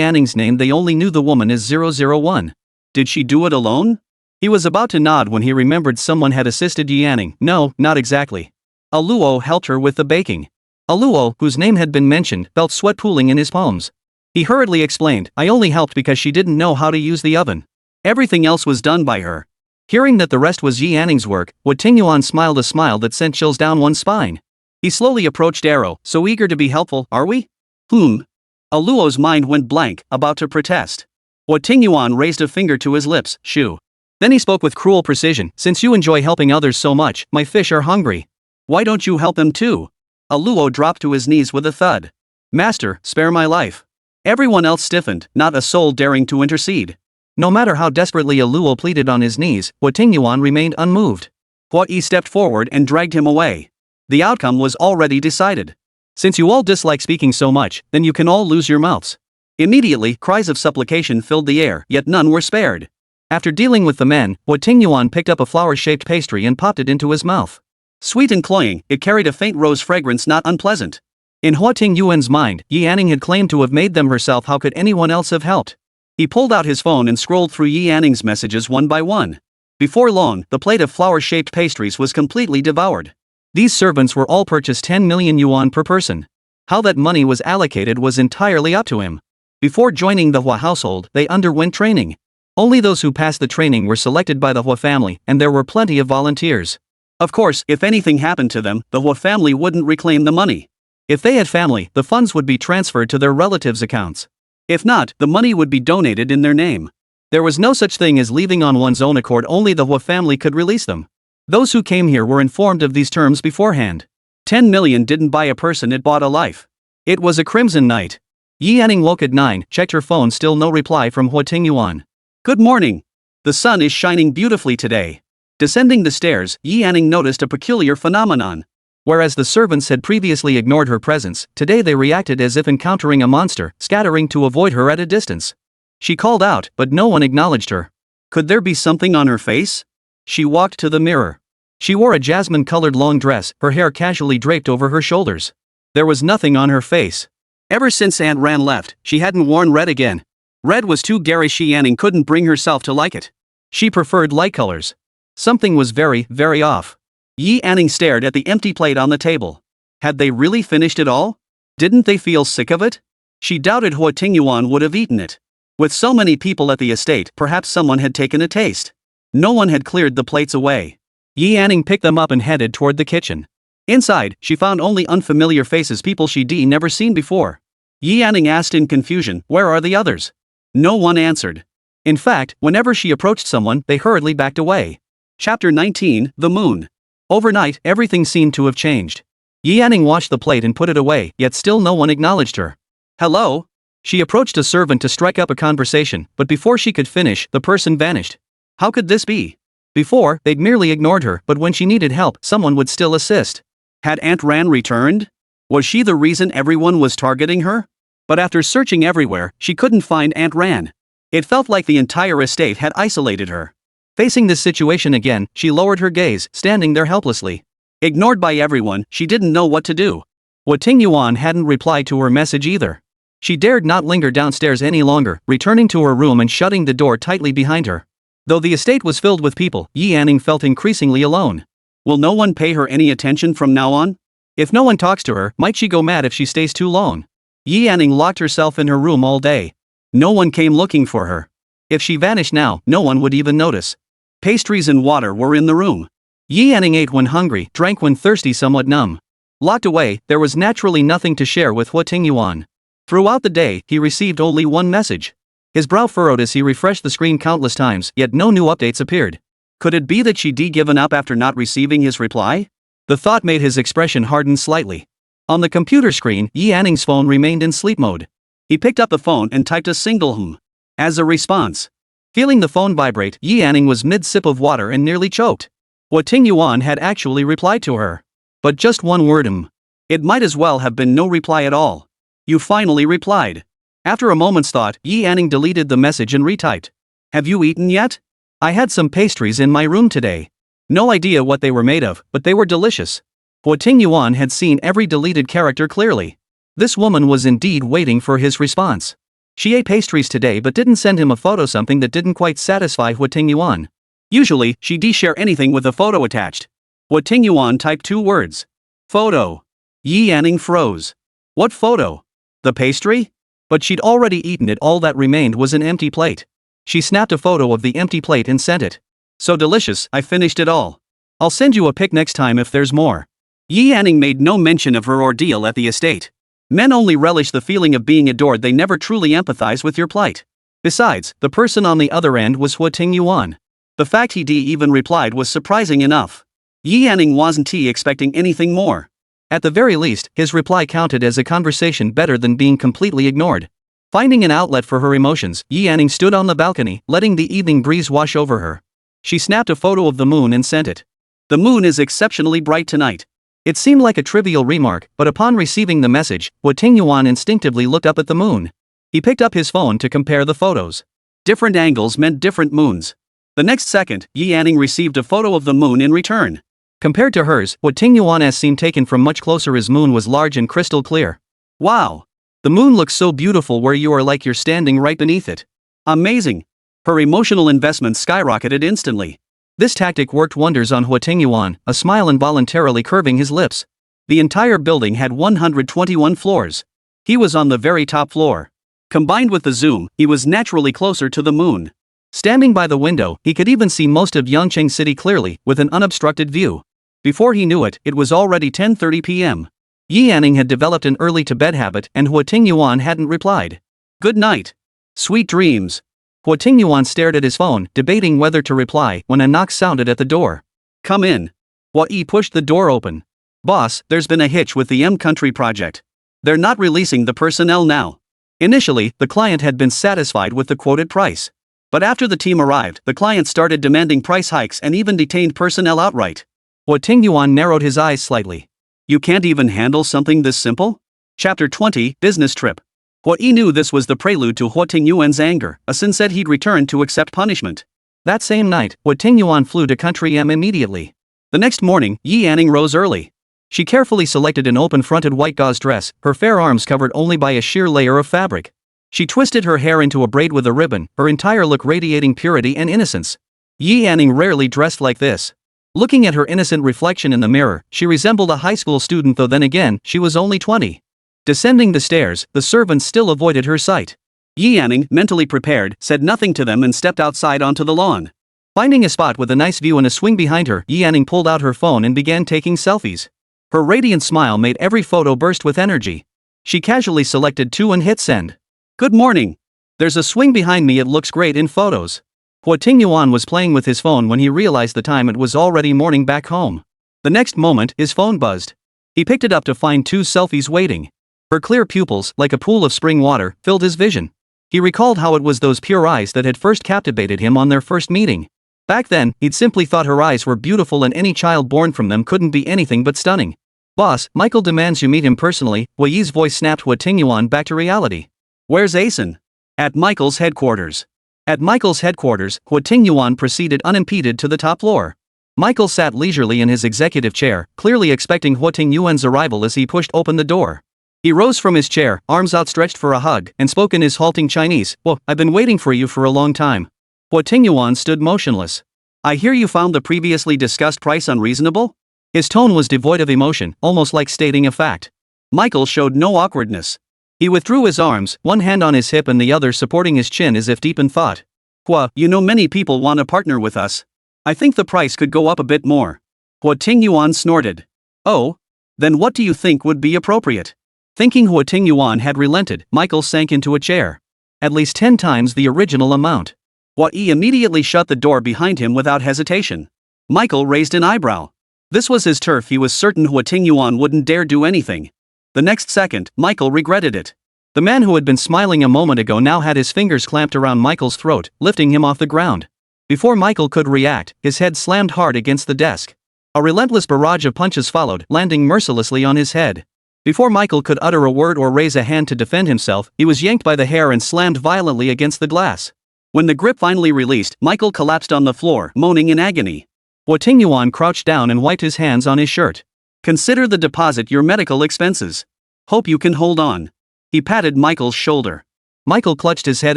Anning's name. They only knew the woman as 001. Did she do it alone? He was about to nod when he remembered someone had assisted Yi Anning. No, not exactly. A Luo helped her with the baking. A Luo, whose name had been mentioned, felt sweat pooling in his palms. He hurriedly explained, "I only helped because she didn't know how to use the oven. Everything else was done by her." Hearing that the rest was Yi Anning's work, Huo Tingyuan smiled a smile that sent chills down one's spine. He slowly approached Arrow, "So eager to be helpful, are we?" A Luo's mind went blank, about to protest. Huo Tingyuan raised a finger to his lips, "Shoo." Then he spoke with cruel precision, "Since you enjoy helping others so much, my fish are hungry. Why don't you help them too?" A Luo dropped to his knees with a thud. "Master, spare my life." Everyone else stiffened, not a soul daring to intercede. No matter how desperately a Luo pleaded on his knees, Huo Tingyuan remained unmoved. Huo Yi stepped forward and dragged him away. The outcome was already decided. "Since you all dislike speaking so much, then you can all lose your mouths." Immediately, cries of supplication filled the air, yet none were spared. After dealing with the men, Huo Tingyuan picked up a flower-shaped pastry and popped it into his mouth. Sweet and cloying, it carried a faint rose fragrance not unpleasant. In Huo Tingyuan's mind, Yi Anning had claimed to have made them herself. How could anyone else have helped? He pulled out his phone and scrolled through Yi Anning's messages one by one. Before long, the plate of flower-shaped pastries was completely devoured. These servants were all purchased 10 million yuan per person. How that money was allocated was entirely up to him. Before joining the Huo household, they underwent training. Only those who passed the training were selected by the Huo family, and there were plenty of volunteers. Of course, if anything happened to them, the Huo family wouldn't reclaim the money. If they had family, the funds would be transferred to their relatives' accounts. If not, the money would be donated in their name. There was no such thing as leaving on one's own accord. Only the Huo family could release them. Those who came here were informed of these terms beforehand. 10 million didn't buy a person, it bought a life. It was a crimson night. Yi Anning woke at 9, checked her phone, still no reply from Huo Tingyuan. "Good morning." The sun is shining beautifully today. Descending the stairs, Yi Anning noticed a peculiar phenomenon. Whereas the servants had previously ignored her presence, today they reacted as if encountering a monster, scattering to avoid her at a distance. She called out, but no one acknowledged her. Could there be something on her face? She walked to the mirror. She wore a jasmine-colored long dress, her hair casually draped over her shoulders. There was nothing on her face. Ever since Aunt Ran left, she hadn't worn red again. Red was too garish. Yi Anning couldn't bring herself to like it. She preferred light colors. Something was very, very off. Yi Anning stared at the empty plate on the table. Had they really finished it all? Didn't they feel sick of it? She doubted Huo Tingyuan would have eaten it. With so many people at the estate, perhaps someone had taken a taste. No one had cleared the plates away. Yi Anning picked them up and headed toward the kitchen. Inside, she found only unfamiliar faces, people she'd never seen before. Yi Anning asked in confusion, "Where are the others?" No one answered. In fact, whenever she approached someone, they hurriedly backed away. Chapter 19, The Moon. Overnight, everything seemed to have changed. Yi Anning washed the plate and put it away, yet still no one acknowledged her. "Hello?" She approached a servant to strike up a conversation, but before she could finish, the person vanished. How could this be? Before, they'd merely ignored her, but when she needed help, someone would still assist. Had Aunt Ran returned? Was she the reason everyone was targeting her? But after searching everywhere, she couldn't find Aunt Ran. It felt like the entire estate had isolated her. Facing this situation again, she lowered her gaze, standing there helplessly. Ignored by everyone, she didn't know what to do. Huo Tingyuan hadn't replied to her message either. She dared not linger downstairs any longer, returning to her room and shutting the door tightly behind her. Though the estate was filled with people, Yi Anning felt increasingly alone. Will no one pay her any attention from now on? If no one talks to her, might she go mad if she stays too long? Yi Anning locked herself in her room all day. No one came looking for her. If she vanished now, no one would even notice. Pastries and water were in the room. Yi Anning ate when hungry, drank when thirsty, somewhat numb. Locked away, there was naturally nothing to share with Huo Tingyuan. Throughout the day, he received only one message. His brow furrowed as he refreshed the screen countless times, yet no new updates appeared. Could it be that she'd given up after not receiving his reply? The thought made his expression harden slightly. On the computer screen, Yi Anning's phone remained in sleep mode. He picked up the phone and typed a single "hm" as a response. Feeling the phone vibrate, Yi Anning was mid-sip of water and nearly choked. Huo Tingyuan had actually replied to her. But just one word "hm." It might as well have been no reply at all. "You finally replied." After a moment's thought, Yi Anning deleted the message and retyped. "Have you eaten yet? I had some pastries in my room today. No idea what they were made of, but they were delicious." Huo Tingyuan had seen every deleted character clearly. This woman was indeed waiting for his response. She ate pastries today but didn't send him a photo, something that didn't quite satisfy Huo Tingyuan. Usually, she'd share anything with a photo attached. Huo Tingyuan typed 2 words. "Photo." Yi Anning froze. What photo? The pastry? But she'd already eaten it. All that remained was an empty plate. She snapped a photo of the empty plate and sent it. "So delicious, I finished it all. I'll send you a pic next time if there's more." Yi Anning made no mention of her ordeal at the estate. Men only relish the feeling of being adored, they never truly empathize with your plight. Besides, the person on the other end was Huo Tingyuan. The fact he even replied was surprising enough. Yi Anning wasn't expecting anything more. At the very least, his reply counted as a conversation, better than being completely ignored. Finding an outlet for her emotions, Yi Anning stood on the balcony, letting the evening breeze wash over her. She snapped a photo of the moon and sent it. "The moon is exceptionally bright tonight." It seemed like a trivial remark, but upon receiving the message, Huo Tingyuan instinctively looked up at the moon. He picked up his phone to compare the photos. Different angles meant different moons. The next second, Yi Anning received a photo of the moon in return. Compared to hers, Huo Tingyuan's scene taken from much closer, his moon was large and crystal clear. "Wow! The moon looks so beautiful where you are, like you're standing right beneath it." "Amazing!" Her emotional investment skyrocketed instantly. This tactic worked wonders on Huo Tingyuan, a smile involuntarily curving his lips. The entire building had 121 floors. He was on the very top floor. Combined with the zoom, he was naturally closer to the moon. Standing by the window, he could even see most of Yangcheng City clearly, with an unobstructed view. Before he knew it, it was already 10:30 p.m. Yi Anning had developed an early-to-bed habit, and Huo Tingyuan hadn't replied. "Good night. Sweet dreams." Huo Tingyuan stared at his phone, debating whether to reply, when a knock sounded at the door. "Come in." Huo Yi pushed the door open. "Boss, there's been a hitch with the M-Country project. They're not releasing the personnel now." Initially, the client had been satisfied with the quoted price. But after the team arrived, the client started demanding price hikes and even detained personnel outright. Huo Tingyuan narrowed his eyes slightly. You can't even handle something this simple? Chapter 20, Business Trip. Huo Yi knew this was the prelude to Huo Tingyuan's anger. Asin said he'd return to accept punishment. That same night, Huo Tingyuan flew to Country M immediately. The next morning, Yi Anning rose early. She carefully selected an open-fronted white gauze dress, her fair arms covered only by a sheer layer of fabric. She twisted her hair into a braid with a ribbon, her entire look radiating purity and innocence. Yi Anning rarely dressed like this. Looking at her innocent reflection in the mirror, she resembled a high school student, though then again, she was only 20. Descending the stairs, the servants still avoided her sight. Yi Anning, mentally prepared, said nothing to them and stepped outside onto the lawn. Finding a spot with a nice view and a swing behind her, Yi Anning pulled out her phone and began taking selfies. Her radiant smile made every photo burst with energy. She casually selected 2 and hit send. Good morning. There's a swing behind me, it looks great in photos. Huo Tingyuan was playing with his phone when he realized the time it was already morning back home. The next moment, his phone buzzed. He picked it up to find 2 selfies waiting. Her clear pupils, like a pool of spring water, filled his vision. He recalled how it was those pure eyes that had first captivated him on their first meeting. Back then, he'd simply thought her eyes were beautiful and any child born from them couldn't be anything but stunning. Boss, Michael demands you meet him personally. Huo Yi's voice snapped Huo Tingyuan back to reality. Where's Asen? At Michael's headquarters. At Michael's headquarters, Huo Tingyuan proceeded unimpeded to the top floor. Michael sat leisurely in his executive chair, clearly expecting Huo Tingyuan's arrival as he pushed open the door. He rose from his chair, arms outstretched for a hug, and spoke in his halting Chinese. "Well, I've been waiting for you for a long time." Huo Tingyuan stood motionless. I hear you found the previously discussed price unreasonable? His tone was devoid of emotion, almost like stating a fact. Michael showed no awkwardness. He withdrew his arms, one hand on his hip and the other supporting his chin as if deep in thought. Huo, you know many people want to partner with us. I think the price could go up a bit more. Huo Tingyuan snorted. Oh? Then what do you think would be appropriate? Thinking Huo Tingyuan had relented, Michael sank into a chair. At least 10 times the original amount. Huo Yi immediately shut the door behind him without hesitation. Michael raised an eyebrow. This was his turf. He was certain Huo Tingyuan wouldn't dare do anything. The next second, Michael regretted it. The man who had been smiling a moment ago now had his fingers clamped around Michael's throat, lifting him off the ground. Before Michael could react, his head slammed hard against the desk. A relentless barrage of punches followed, landing mercilessly on his head. Before Michael could utter a word or raise a hand to defend himself, he was yanked by the hair and slammed violently against the glass. When the grip finally released, Michael collapsed on the floor, moaning in agony. Huo Tingyuan crouched down and wiped his hands on his shirt. Consider the deposit your medical expenses. Hope you can hold on. He patted Michael's shoulder. Michael clutched his head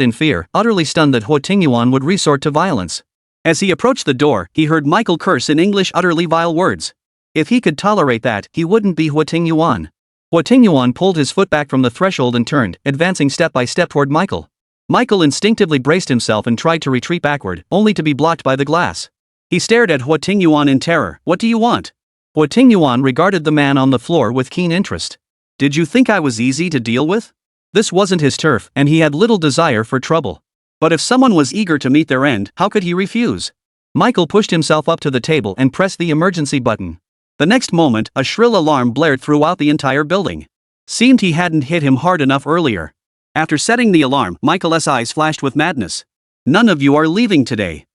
in fear, utterly stunned that Huo Tingyuan would resort to violence. As he approached the door, he heard Michael curse in English utterly vile words. If he could tolerate that, he wouldn't be Huo Tingyuan. Huo Tingyuan pulled his foot back from the threshold and turned, advancing step by step toward Michael. Michael instinctively braced himself and tried to retreat backward, only to be blocked by the glass. He stared at Huo Tingyuan in terror. What do you want? Huo Tingyuan regarded the man on the floor with keen interest. Did you think I was easy to deal with? This wasn't his turf, and he had little desire for trouble. But if someone was eager to meet their end, how could he refuse? Michael pushed himself up to the table and pressed the emergency button. The next moment, a shrill alarm blared throughout the entire building. Seemed he hadn't hit him hard enough earlier. After setting the alarm, Michael's eyes flashed with madness. None of you are leaving today.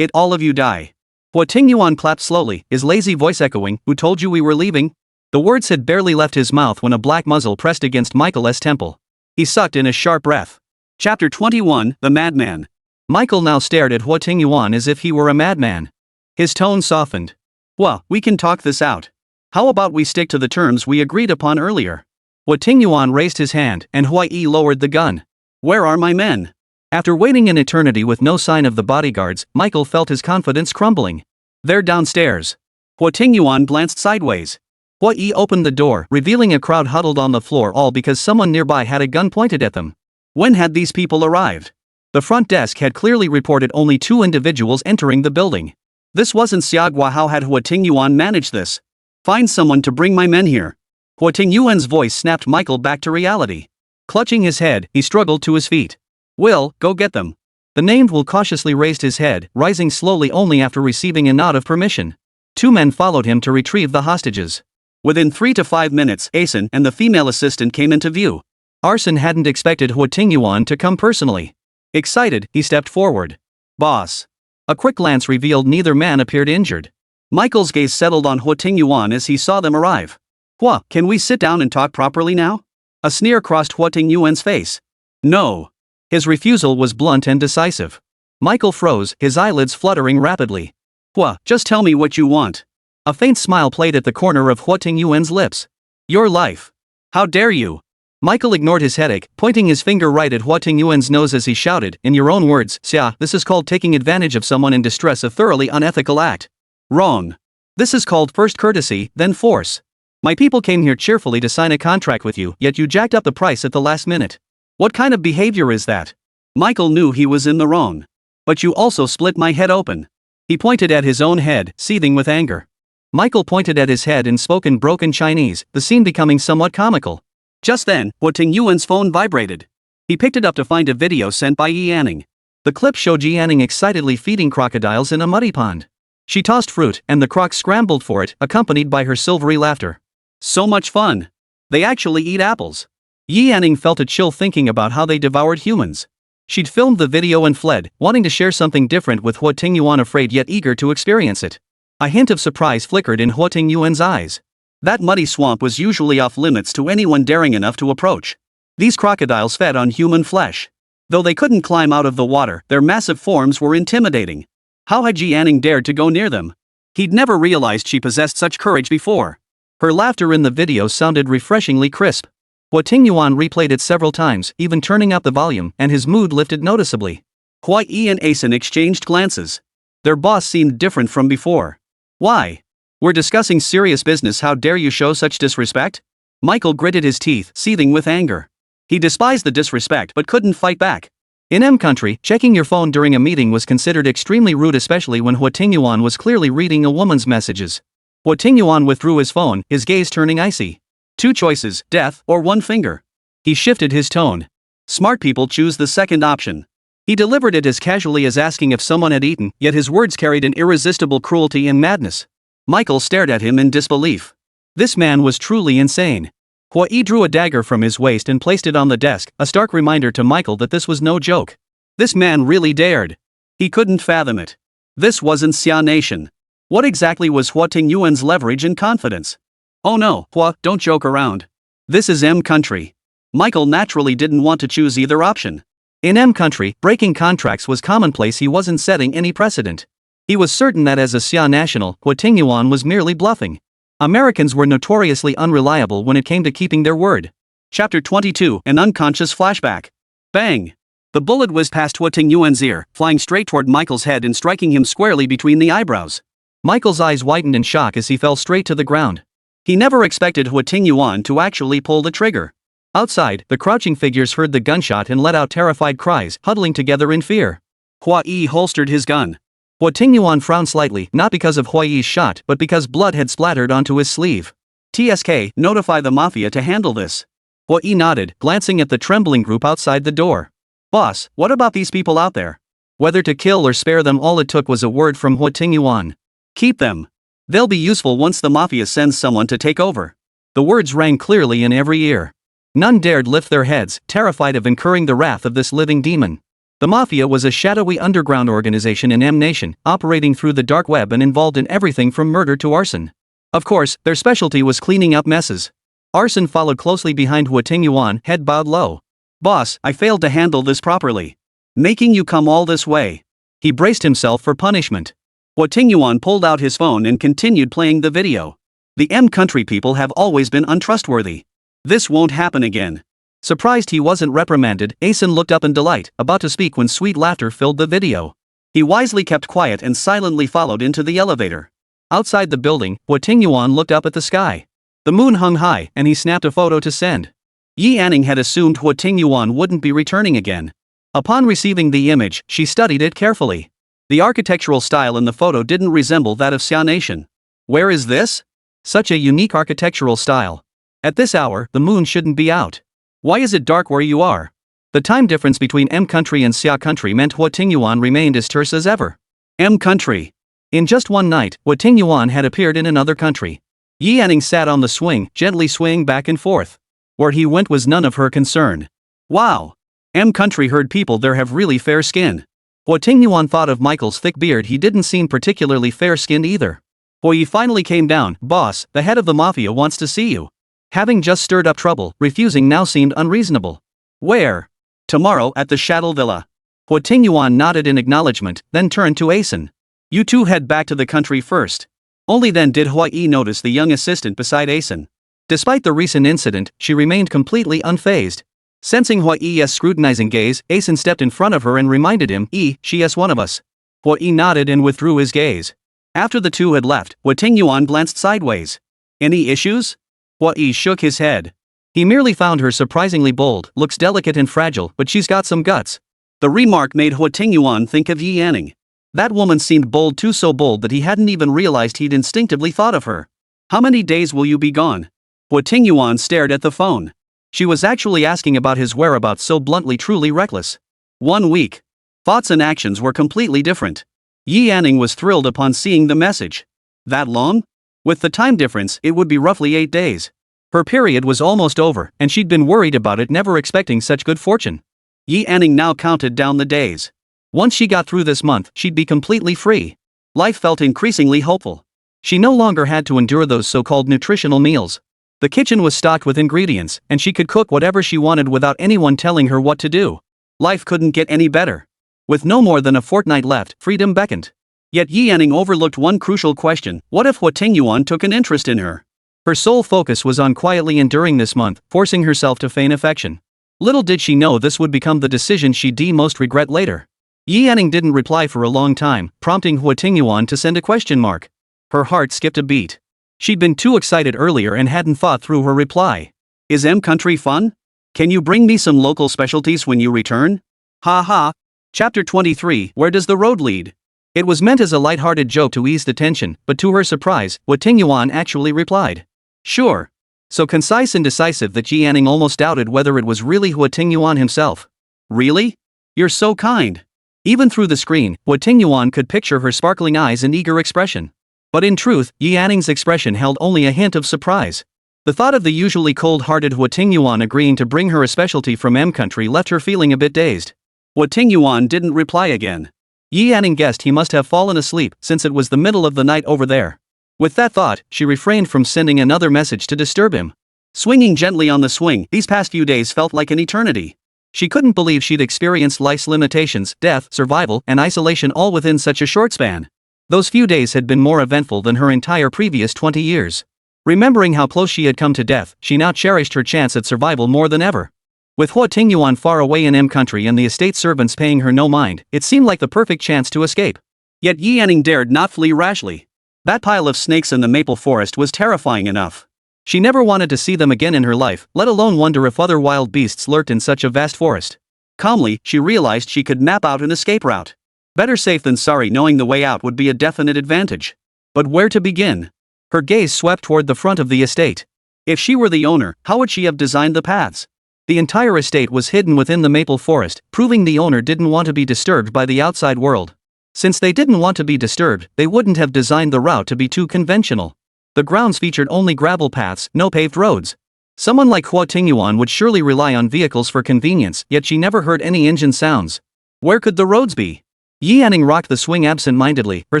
All of you die. Huo Tingyuan clapped slowly, his lazy voice echoing, "Who told you we were leaving?" The words had barely left his mouth when a black muzzle pressed against Michael's temple. He sucked in a sharp breath. Chapter 21, The Madman. Michael now stared at Huo Tingyuan as if he were a madman. His tone softened. Well, we can talk this out. How about we stick to the terms we agreed upon earlier? Huo Tingyuan raised his hand, and Huo Yi lowered the gun. Where are my men? After waiting an eternity with no sign of the bodyguards, Michael felt his confidence crumbling. They're downstairs. Huo Tingyuan glanced sideways. Huo Yi opened the door, revealing a crowd huddled on the floor, all because someone nearby had a gun pointed at them. When had these people arrived? The front desk had clearly reported only 2 individuals entering the building. This wasn't Xiaogua. How had Huo Tingyuan managed this? Find someone to bring my men here. Huo Tingyuan's voice snapped Michael back to reality. Clutching his head, he struggled to his feet. Will, go get them. The named Will cautiously raised his head, rising slowly only after receiving a nod of permission. 2 men followed him to retrieve the hostages. Within 3 to 5 minutes, Asen and the female assistant came into view. Arson hadn't expected Huo Tingyuan to come personally. Excited, he stepped forward. Boss. A quick glance revealed neither man appeared injured. Michael's gaze settled on Huo Tingyuan as he saw them arrive. Hua, can we sit down and talk properly now? A sneer crossed Huo Tingyuan's face. No. His refusal was blunt and decisive. Michael froze, his eyelids fluttering rapidly. Hua, just tell me what you want. A faint smile played at the corner of Huo Tingyuan's lips. Your life. How dare you? Michael ignored his headache, pointing his finger right at Huo Tingyuan's nose as he shouted, in your own words, Xia, this is called taking advantage of someone in distress, a thoroughly unethical act. Wrong. This is called first courtesy, then force. My people came here cheerfully to sign a contract with you, yet you jacked up the price at the last minute. What kind of behavior is that? Michael knew he was in the wrong. But you also split my head open. He pointed at his own head, seething with anger. Michael pointed at his head and spoke in broken Chinese, the scene becoming somewhat comical. Just then, Huo Tingyuan's phone vibrated. He picked it up to find a video sent by Yanning. The clip showed Yanning excitedly feeding crocodiles in a muddy pond. She tossed fruit, and the crocs scrambled for it, accompanied by her silvery laughter. So much fun. They actually eat apples. Yanning felt a chill thinking about how they devoured humans. She'd filmed the video and fled, wanting to share something different with Huo Tingyuan, afraid yet eager to experience it. A hint of surprise flickered in Huo Tingyuan's eyes. That muddy swamp was usually off limits to anyone daring enough to approach. These crocodiles fed on human flesh. Though they couldn't climb out of the water, their massive forms were intimidating. How had Yanning dared to go near them? He'd never realized she possessed such courage before. Her laughter in the video sounded refreshingly crisp. Huo Tingyuan replayed it several times, even turning up the volume, and his mood lifted noticeably. Hua Yi and Asen exchanged glances. Their boss seemed different from before. Why? We're discussing serious business, how dare you show such disrespect? Michael gritted his teeth, seething with anger. He despised the disrespect but couldn't fight back. In M country, checking your phone during a meeting was considered extremely rude, especially when Huo Tingyuan was clearly reading a woman's messages. Huo Tingyuan withdrew his phone, his gaze turning icy. 2 choices, death or 1 finger. He shifted his tone. Smart people choose the second option. He delivered it as casually as asking if someone had eaten, yet his words carried an irresistible cruelty and madness. Michael stared at him in disbelief. This man was truly insane. Huo Yi drew a dagger from his waist and placed it on the desk, a stark reminder to Michael that this was no joke. This man really dared. He couldn't fathom it. This wasn't Xia Nation. What exactly was Huo Tingyuan's leverage and confidence? Oh no, Hua, don't joke around. This is M country. Michael naturally didn't want to choose either option. In M country, breaking contracts was commonplace. He wasn't setting any precedent. He was certain that as a Xia national, Huo Tingyuan was merely bluffing. Americans were notoriously unreliable when it came to keeping their word. Chapter 22, An Unconscious Flashback. Bang! The bullet whizzed past Huo Tingyuan's ear, flying straight toward Michael's head and striking him squarely between the eyebrows. Michael's eyes widened in shock as he fell straight to the ground. He never expected Huo Tingyuan to actually pull the trigger. Outside, the crouching figures heard the gunshot and let out terrified cries, huddling together in fear. Hua Yi holstered his gun. Huo Tingyuan frowned slightly, not because of Hua Yi's shot but because blood had splattered onto his sleeve. TSK, notify the mafia to handle this. Hua Yi nodded, glancing at the trembling group outside the door. Boss, what about these people out there? Whether to kill or spare them, all it took was a word from Huo Tingyuan. Keep them. They'll be useful once the mafia sends someone to take over. The words rang clearly in every ear. None dared lift their heads, terrified of incurring the wrath of this living demon. The mafia was a shadowy underground organization in M Nation, operating through the dark web and involved in everything from murder to arson. Of course, their specialty was cleaning up messes. Arson followed closely behind Huo Tingyuan, head bowed low. Boss, I failed to handle this properly. Making you come all this way. He braced himself for punishment. Huo Tingyuan pulled out his phone and continued playing the video. The M country people have always been untrustworthy. This won't happen again. Surprised he wasn't reprimanded, Asen looked up in delight, about to speak when sweet laughter filled the video. He wisely kept quiet and silently followed into the elevator. Outside the building, Huo Tingyuan looked up at the sky. The moon hung high, and he snapped a photo to send. Yanning had assumed Huo Tingyuan wouldn't be returning again. Upon receiving the image, she studied it carefully. The architectural style in the photo didn't resemble that of Xia Nation. Where is this? Such a unique architectural style. At this hour, the moon shouldn't be out. Why is it dark where you are? The time difference between M country and Xia country meant Huo Tingyuan remained as terse as ever. M country. In just one night, Huo Tingyuan had appeared in another country. Yanning sat on the swing, gently swaying back and forth. Where he went was none of her concern. Wow. M country heard people there have really fair skin. Huo Tingyuan thought of Michael's thick beard. He didn't seem particularly fair-skinned either. Huo finally came down. Boss, the head of the mafia wants to see you. Having just stirred up trouble, refusing now seemed unreasonable. Where? Tomorrow at the Shuttle Villa. Huo Tingyuan nodded in acknowledgement, then turned to Asen. You two head back to the country first. Only then did Huo notice the young assistant beside Asen. Despite the recent incident, she remained completely unfazed. Sensing Huo's scrutinizing gaze, Asen stepped in front of her and reminded him, she is one of us. Huo nodded and withdrew his gaze. After the two had left, Huo Tingyuan glanced sideways. Any issues? Huo shook his head. He merely found her surprisingly bold, looks delicate and fragile, but she's got some guts. The remark made Huo Tingyuan think of Yi Anning. That woman seemed bold too, so bold that he hadn't even realized he'd instinctively thought of her. How many days will you be gone? Huo Tingyuan stared at the phone. She was actually asking about his whereabouts, so bluntly truly reckless. 1 week. Thoughts and actions were completely different. Yi Anning was thrilled upon seeing the message. That long? With the time difference, it would be roughly 8 days. Her period was almost over, and she'd been worried about it, never expecting such good fortune. Yi Anning now counted down the days. Once she got through this month, she'd be completely free. Life felt increasingly hopeful. She no longer had to endure those so-called nutritional meals. The kitchen was stocked with ingredients, and she could cook whatever she wanted without anyone telling her what to do. Life couldn't get any better. With no more than a fortnight left, freedom beckoned. Yet Yi Anning overlooked one crucial question: what if Huo Tingyuan took an interest in her? Her sole focus was on quietly enduring this month, forcing herself to feign affection. Little did she know this would become the decision she'd most regret later. Yi Anning didn't reply for a long time, prompting Huo Tingyuan to send a question mark. Her heart skipped a beat. She'd been too excited earlier and hadn't thought through her reply. Is country fun? Can you bring me some local specialties when you return? Ha ha. Chapter 23, Where Does the Road Lead? It was meant as a light-hearted joke to ease the tension, but to her surprise, Huo Tingyuan actually replied. Sure. So concise and decisive that Yi Anning almost doubted whether it was really Huo Tingyuan himself. Really? You're so kind. Even through the screen, Huo Tingyuan could picture her sparkling eyes and eager expression. But in truth, Yi Anning's expression held only a hint of surprise. The thought of the usually cold-hearted Huo Tingyuan agreeing to bring her a specialty from country left her feeling a bit dazed. Huo Tingyuan didn't reply again. Yi Anning guessed he must have fallen asleep, since it was the middle of the night over there. With that thought, she refrained from sending another message to disturb him. Swinging gently on the swing, these past few days felt like an eternity. She couldn't believe she'd experienced life's limitations, death, survival, and isolation all within such a short span. Those few days had been more eventful than her entire previous 20 years. Remembering how close she had come to death, she now cherished her chance at survival more than ever. With Huo Tingyuan far away in country and the estate servants paying her no mind, it seemed like the perfect chance to escape. Yet Yi Anning dared not flee rashly. That pile of snakes in the maple forest was terrifying enough. She never wanted to see them again in her life, let alone wonder if other wild beasts lurked in such a vast forest. Calmly, she realized she could map out an escape route. Better safe than sorry, knowing the way out would be a definite advantage. But where to begin? Her gaze swept toward the front of the estate. If she were the owner, how would she have designed the paths? The entire estate was hidden within the maple forest, proving the owner didn't want to be disturbed by the outside world. Since they didn't want to be disturbed, they wouldn't have designed the route to be too conventional. The grounds featured only gravel paths, no paved roads. Someone like Huo Tingyuan would surely rely on vehicles for convenience, yet she never heard any engine sounds. Where could the roads be? Yi Anning rocked the swing absent-mindedly, her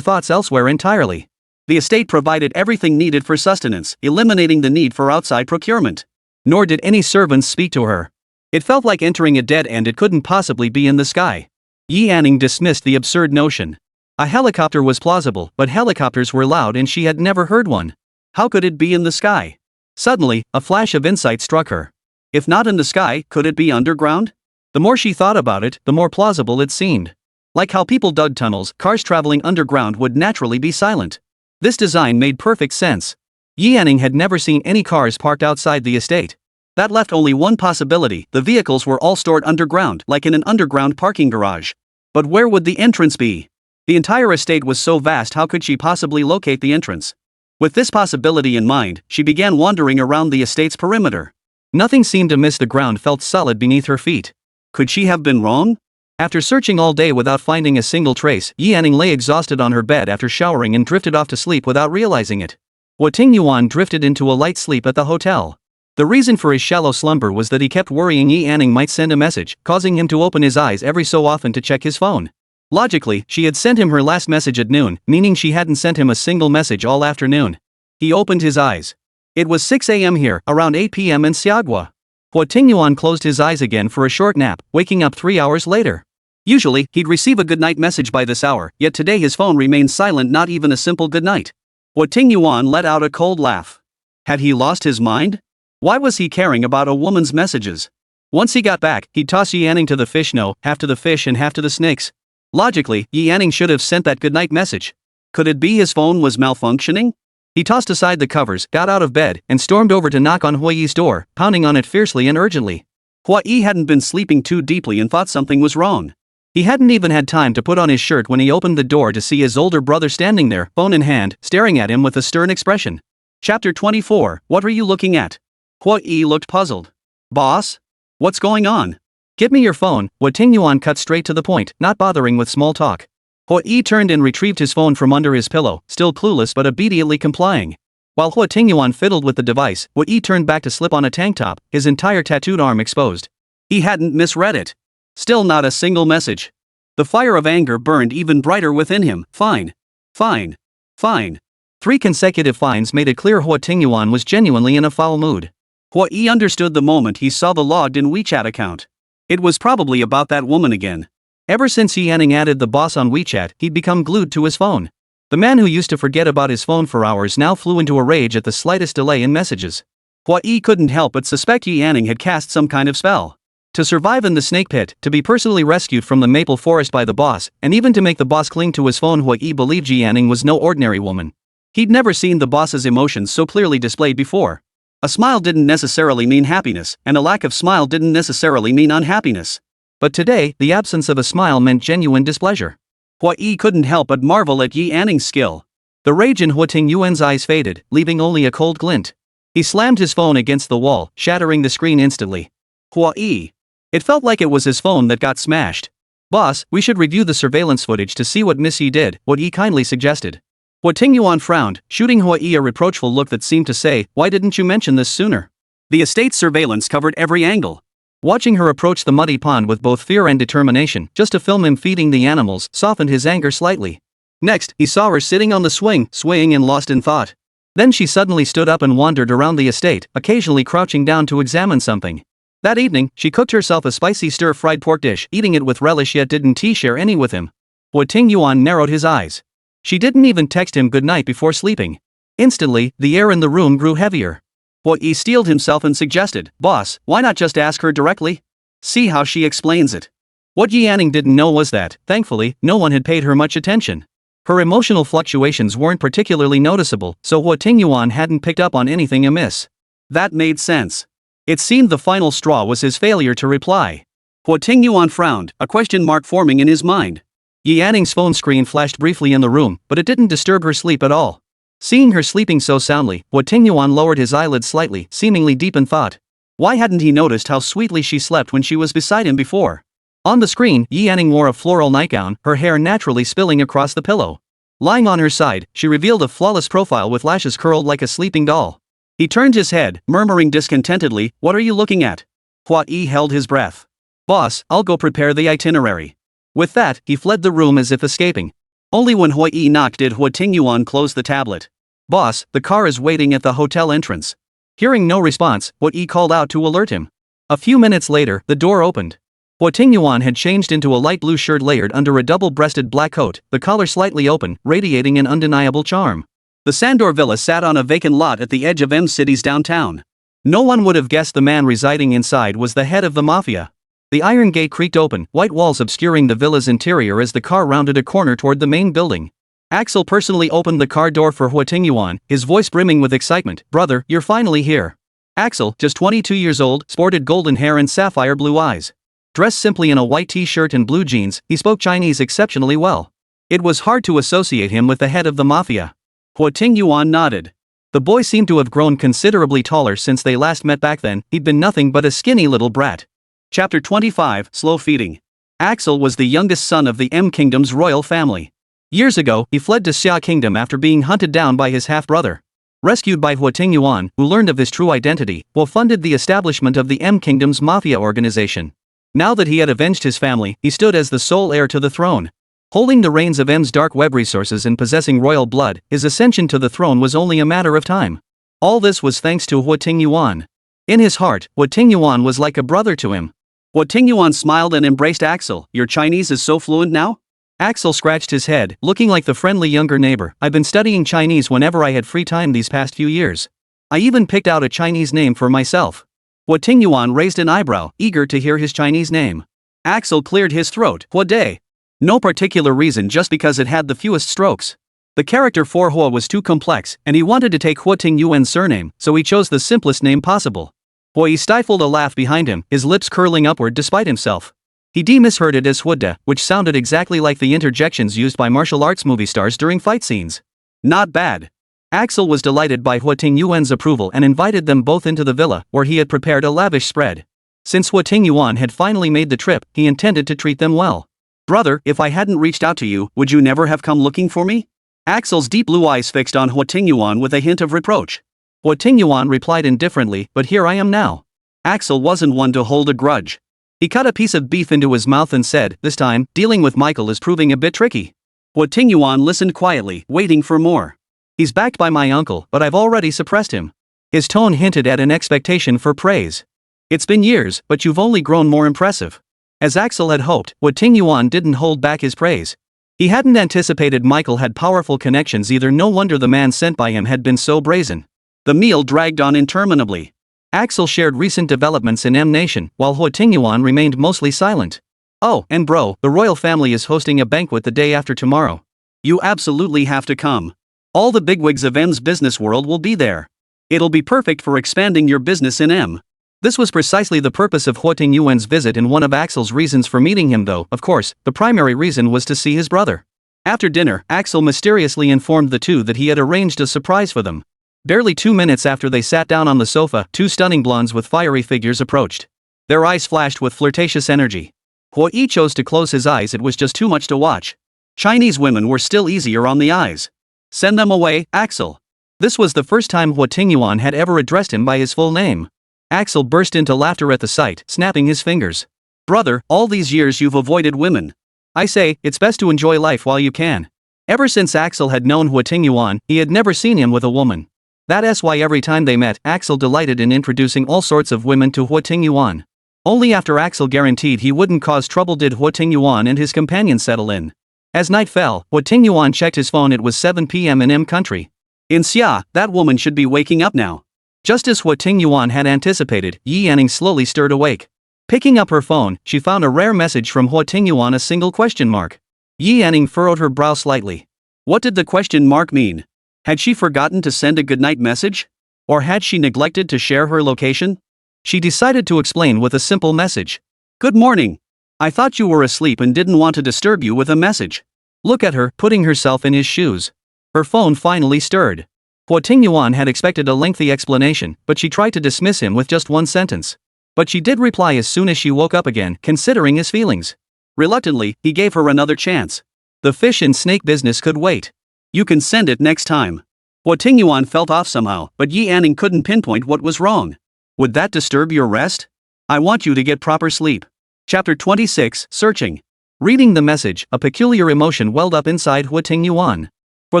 thoughts elsewhere entirely. The estate provided everything needed for sustenance, eliminating the need for outside procurement. Nor did any servants speak to her. It felt like entering a dead end. It couldn't possibly be in the sky. Yi Anning dismissed the absurd notion. A helicopter was plausible, but helicopters were loud and she had never heard one. How could it be in the sky? Suddenly, a flash of insight struck her. If not in the sky, could it be underground? The more she thought about it, the more plausible it seemed. Like how people dug tunnels, cars traveling underground would naturally be silent. This design made perfect sense. Yi Anning had never seen any cars parked outside the estate. That left only one possibility: the vehicles were all stored underground, like in an underground parking garage. But where would the entrance be? The entire estate was so vast, how could she possibly locate the entrance? With this possibility in mind, she began wandering around the estate's perimeter. Nothing seemed amiss. The ground felt solid beneath her feet. Could she have been wrong? After searching all day without finding a single trace, Yi Anning lay exhausted on her bed after showering and drifted off to sleep without realizing it. Huo Tingyuan drifted into a light sleep at the hotel. The reason for his shallow slumber was that he kept worrying Yi Anning might send a message, causing him to open his eyes every so often to check his phone. Logically, she had sent him her last message at noon, meaning she hadn't sent him a single message all afternoon. He opened his eyes. It was 6 a.m. here, around 8 p.m. in Xiagua. Huo Tingyuan closed his eyes again for a short nap, waking up 3 hours later. Usually, he'd receive a goodnight message by this hour, yet today his phone remained silent, not even a simple goodnight. Huo Tingyuan let out a cold laugh. Had he lost his mind? Why was he caring about a woman's messages? Once he got back, he'd toss Yanning to the fish, no, half to the fish and half to the snakes. Logically, Yanning should have sent that goodnight message. Could it be his phone was malfunctioning? He tossed aside the covers, got out of bed, and stormed over to knock on Huoyi's door, pounding on it fiercely and urgently. Huoyi hadn't been sleeping too deeply and thought something was wrong. He hadn't even had time to put on his shirt when he opened the door to see his older brother standing there, phone in hand, staring at him with a stern expression. Chapter 24, What are you looking at? Huoyi looked puzzled. Boss? What's going on? Give me your phone. Huo Tingyuan cut straight to the point, not bothering with small talk. Huoyi turned and retrieved his phone from under his pillow, still clueless but obediently complying. While Huo Tingyuan fiddled with the device, Huoyi turned back to slip on a tank top, his entire tattooed arm exposed. He hadn't misread it. Still not a single message. The fire of anger burned even brighter within him. Fine. Fine. Fine. 3 consecutive fines made it clear Huo Tingyuan was genuinely in a foul mood. Huoyi understood the moment he saw the logged-in WeChat account. It was probably about that woman again. Ever since Yanning added the boss on WeChat, he'd become glued to his phone. The man who used to forget about his phone for hours now flew into a rage at the slightest delay in messages. Huoyi couldn't help but suspect Yanning had cast some kind of spell. To survive in the snake pit, to be personally rescued from the maple forest by the boss, and even to make the boss cling to his phone, Huoyi believed Yanning was no ordinary woman. He'd never seen the boss's emotions so clearly displayed before. A smile didn't necessarily mean happiness, and a lack of smile didn't necessarily mean unhappiness. But today, the absence of a smile meant genuine displeasure. Huoyi couldn't help but marvel at Yanning's skill. The rage in Huo Tingyuan's eyes faded, leaving only a cold glint. He slammed his phone against the wall, shattering the screen instantly. Huoyi. It felt like it was his phone that got smashed. Boss, we should review the surveillance footage to see what Miss Yi did, Huoyi kindly suggested. Huo Tingyuan frowned, shooting Huoyi a reproachful look that seemed to say, why didn't you mention this sooner? The estate's surveillance covered every angle. Watching her approach the muddy pond with both fear and determination, just to film him feeding the animals, softened his anger slightly. Next, he saw her sitting on the swing, swaying and lost in thought. Then she suddenly stood up and wandered around the estate, occasionally crouching down to examine something. That evening, she cooked herself a spicy stir-fried pork dish, eating it with relish, yet didn't share any with him. Huo Tingyuan narrowed his eyes. She didn't even text him goodnight before sleeping. Instantly, the air in the room grew heavier. Huoyi steeled himself and suggested, Boss, why not just ask her directly? See how she explains it. What Yanning didn't know was that, thankfully, no one had paid her much attention. Her emotional fluctuations weren't particularly noticeable, so Huo Tingyuan hadn't picked up on anything amiss. That made sense. It seemed the final straw was his failure to reply. Huo Tingyuan frowned, a question mark forming in his mind. Yanning's phone screen flashed briefly in the room, but it didn't disturb her sleep at all. Seeing her sleeping so soundly, Huo Tingyuan lowered his eyelids slightly, seemingly deep in thought. Why hadn't he noticed how sweetly she slept when she was beside him before? On the screen, Yanning wore a floral nightgown, her hair naturally spilling across the pillow. Lying on her side, she revealed a flawless profile with lashes curled like a sleeping doll. He turned his head, murmuring discontentedly, What are you looking at? Huoyi held his breath. Boss, I'll go prepare the itinerary. With that, he fled the room as if escaping. Only when Huoyi knocked did Huo Tingyuan close the tablet. Boss, the car is waiting at the hotel entrance. Hearing no response, Huoyi called out to alert him. A few minutes later, the door opened. Huo Tingyuan had changed into a light blue shirt layered under a double-breasted black coat, the collar slightly open, radiating an undeniable charm. The Sandor villa sat on a vacant lot at the edge of M City's downtown. No one would have guessed the man residing inside was the head of the mafia. The iron gate creaked open, white walls obscuring the villa's interior as the car rounded a corner toward the main building. Axel personally opened the car door for Huo Tingyuan, his voice brimming with excitement. Brother, you're finally here. Axel, just 22 years old, sported golden hair and sapphire blue eyes. Dressed simply in a white t-shirt and blue jeans, he spoke Chinese exceptionally well. It was hard to associate him with the head of the mafia. Huo Tingyuan nodded. The boy seemed to have grown considerably taller since they last met back then. He'd been nothing but a skinny little brat. Chapter 25, Slow Feeding. Axel was the youngest son of the M Kingdom's royal family. Years ago, he fled to Xia Kingdom after being hunted down by his half-brother. Rescued by Huo Tingyuan, who learned of his true identity, Huo funded the establishment of the M Kingdom's mafia organization. Now that he had avenged his family, he stood as the sole heir to the throne. Holding the reins of M's dark web resources and possessing royal blood, his ascension to the throne was only a matter of time. All this was thanks to Huo Tingyuan. In his heart, Huo Tingyuan was like a brother to him. Huo Tingyuan smiled and embraced Axel. Your Chinese is so fluent now? Axel scratched his head, looking like the friendly younger neighbor. I've been studying Chinese whenever I had free time these past few years. I even picked out a Chinese name for myself. Huo Tingyuan raised an eyebrow, eager to hear his Chinese name. Axel cleared his throat. Huo De. No particular reason, just because it had the fewest strokes. The character for Huo was too complex, and he wanted to take Huo Tingyuan's surname, so he chose the simplest name possible. Huo stifled a laugh behind him, his lips curling upward despite himself. He misheard it as Huo De, which sounded exactly like the interjections used by martial arts movie stars during fight scenes. Not bad. Axel was delighted by Huo Tingyuan's approval and invited them both into the villa, where he had prepared a lavish spread. Since Huo Tingyuan had finally made the trip, he intended to treat them well. Brother, if I hadn't reached out to you, would you never have come looking for me? Axel's deep blue eyes fixed on Huo Tingyuan with a hint of reproach. Huo Tingyuan replied indifferently, but here I am now. Axel wasn't one to hold a grudge. He cut a piece of beef into his mouth and said, this time, dealing with Michael is proving a bit tricky. Huo Tingyuan listened quietly, waiting for more. He's backed by my uncle, but I've already suppressed him. His tone hinted at an expectation for praise. It's been years, but you've only grown more impressive. As Axel had hoped, Huo Tingyuan didn't hold back his praise. He hadn't anticipated Michael had powerful connections either. No wonder the man sent by him had been so brazen. The meal dragged on interminably. Axel shared recent developments in M Nation, while Huo Tingyuan remained mostly silent. Oh, and bro, the royal family is hosting a banquet the day after tomorrow. You absolutely have to come. All the bigwigs of M's business world will be there. It'll be perfect for expanding your business in M. This was precisely the purpose of Huo Tingyuan's visit and one of Axel's reasons for meeting him, though, of course, the primary reason was to see his brother. After dinner, Axel mysteriously informed the two that he had arranged a surprise for them. Barely 2 minutes after they sat down on the sofa, two stunning blondes with fiery figures approached. Their eyes flashed with flirtatious energy. Huo chose to close his eyes, it was just too much to watch. Chinese women were still easier on the eyes. Send them away, Axel. This was the first time Huo Tingyuan had ever addressed him by his full name. Axel burst into laughter at the sight, snapping his fingers. Brother, all these years you've avoided women. I say, it's best to enjoy life while you can. Ever since Axel had known Huo Tingyuan, he had never seen him with a woman. That's why every time they met, Axel delighted in introducing all sorts of women to Huo Tingyuan. Only after Axel guaranteed he wouldn't cause trouble did Huo Tingyuan and his companion settle in. As night fell, Huo Tingyuan checked his phone. It was 7 p.m. in M country. In Xia, that woman should be waking up now. Just as Huo Tingyuan had anticipated, Yi Yanning slowly stirred awake. Picking up her phone, she found a rare message from Huo Tingyuan, a single question mark. Yi Yanning furrowed her brow slightly. What did the question mark mean? Had she forgotten to send a goodnight message? Or had she neglected to share her location? She decided to explain with a simple message. Good morning. I thought you were asleep and didn't want to disturb you with a message. Look at her, putting herself in his shoes. Her phone finally stirred. Huo Tingyuan had expected a lengthy explanation, but she tried to dismiss him with just one sentence. But she did reply as soon as she woke up again, considering his feelings. Reluctantly, he gave her another chance. The fish and snake business could wait. You can send it next time. Huo Tingyuan felt off somehow, but Yi Yanning couldn't pinpoint what was wrong. Would that disturb your rest? I want you to get proper sleep. Chapter 26, Searching. Reading the message, a peculiar emotion welled up inside Huo Tingyuan. For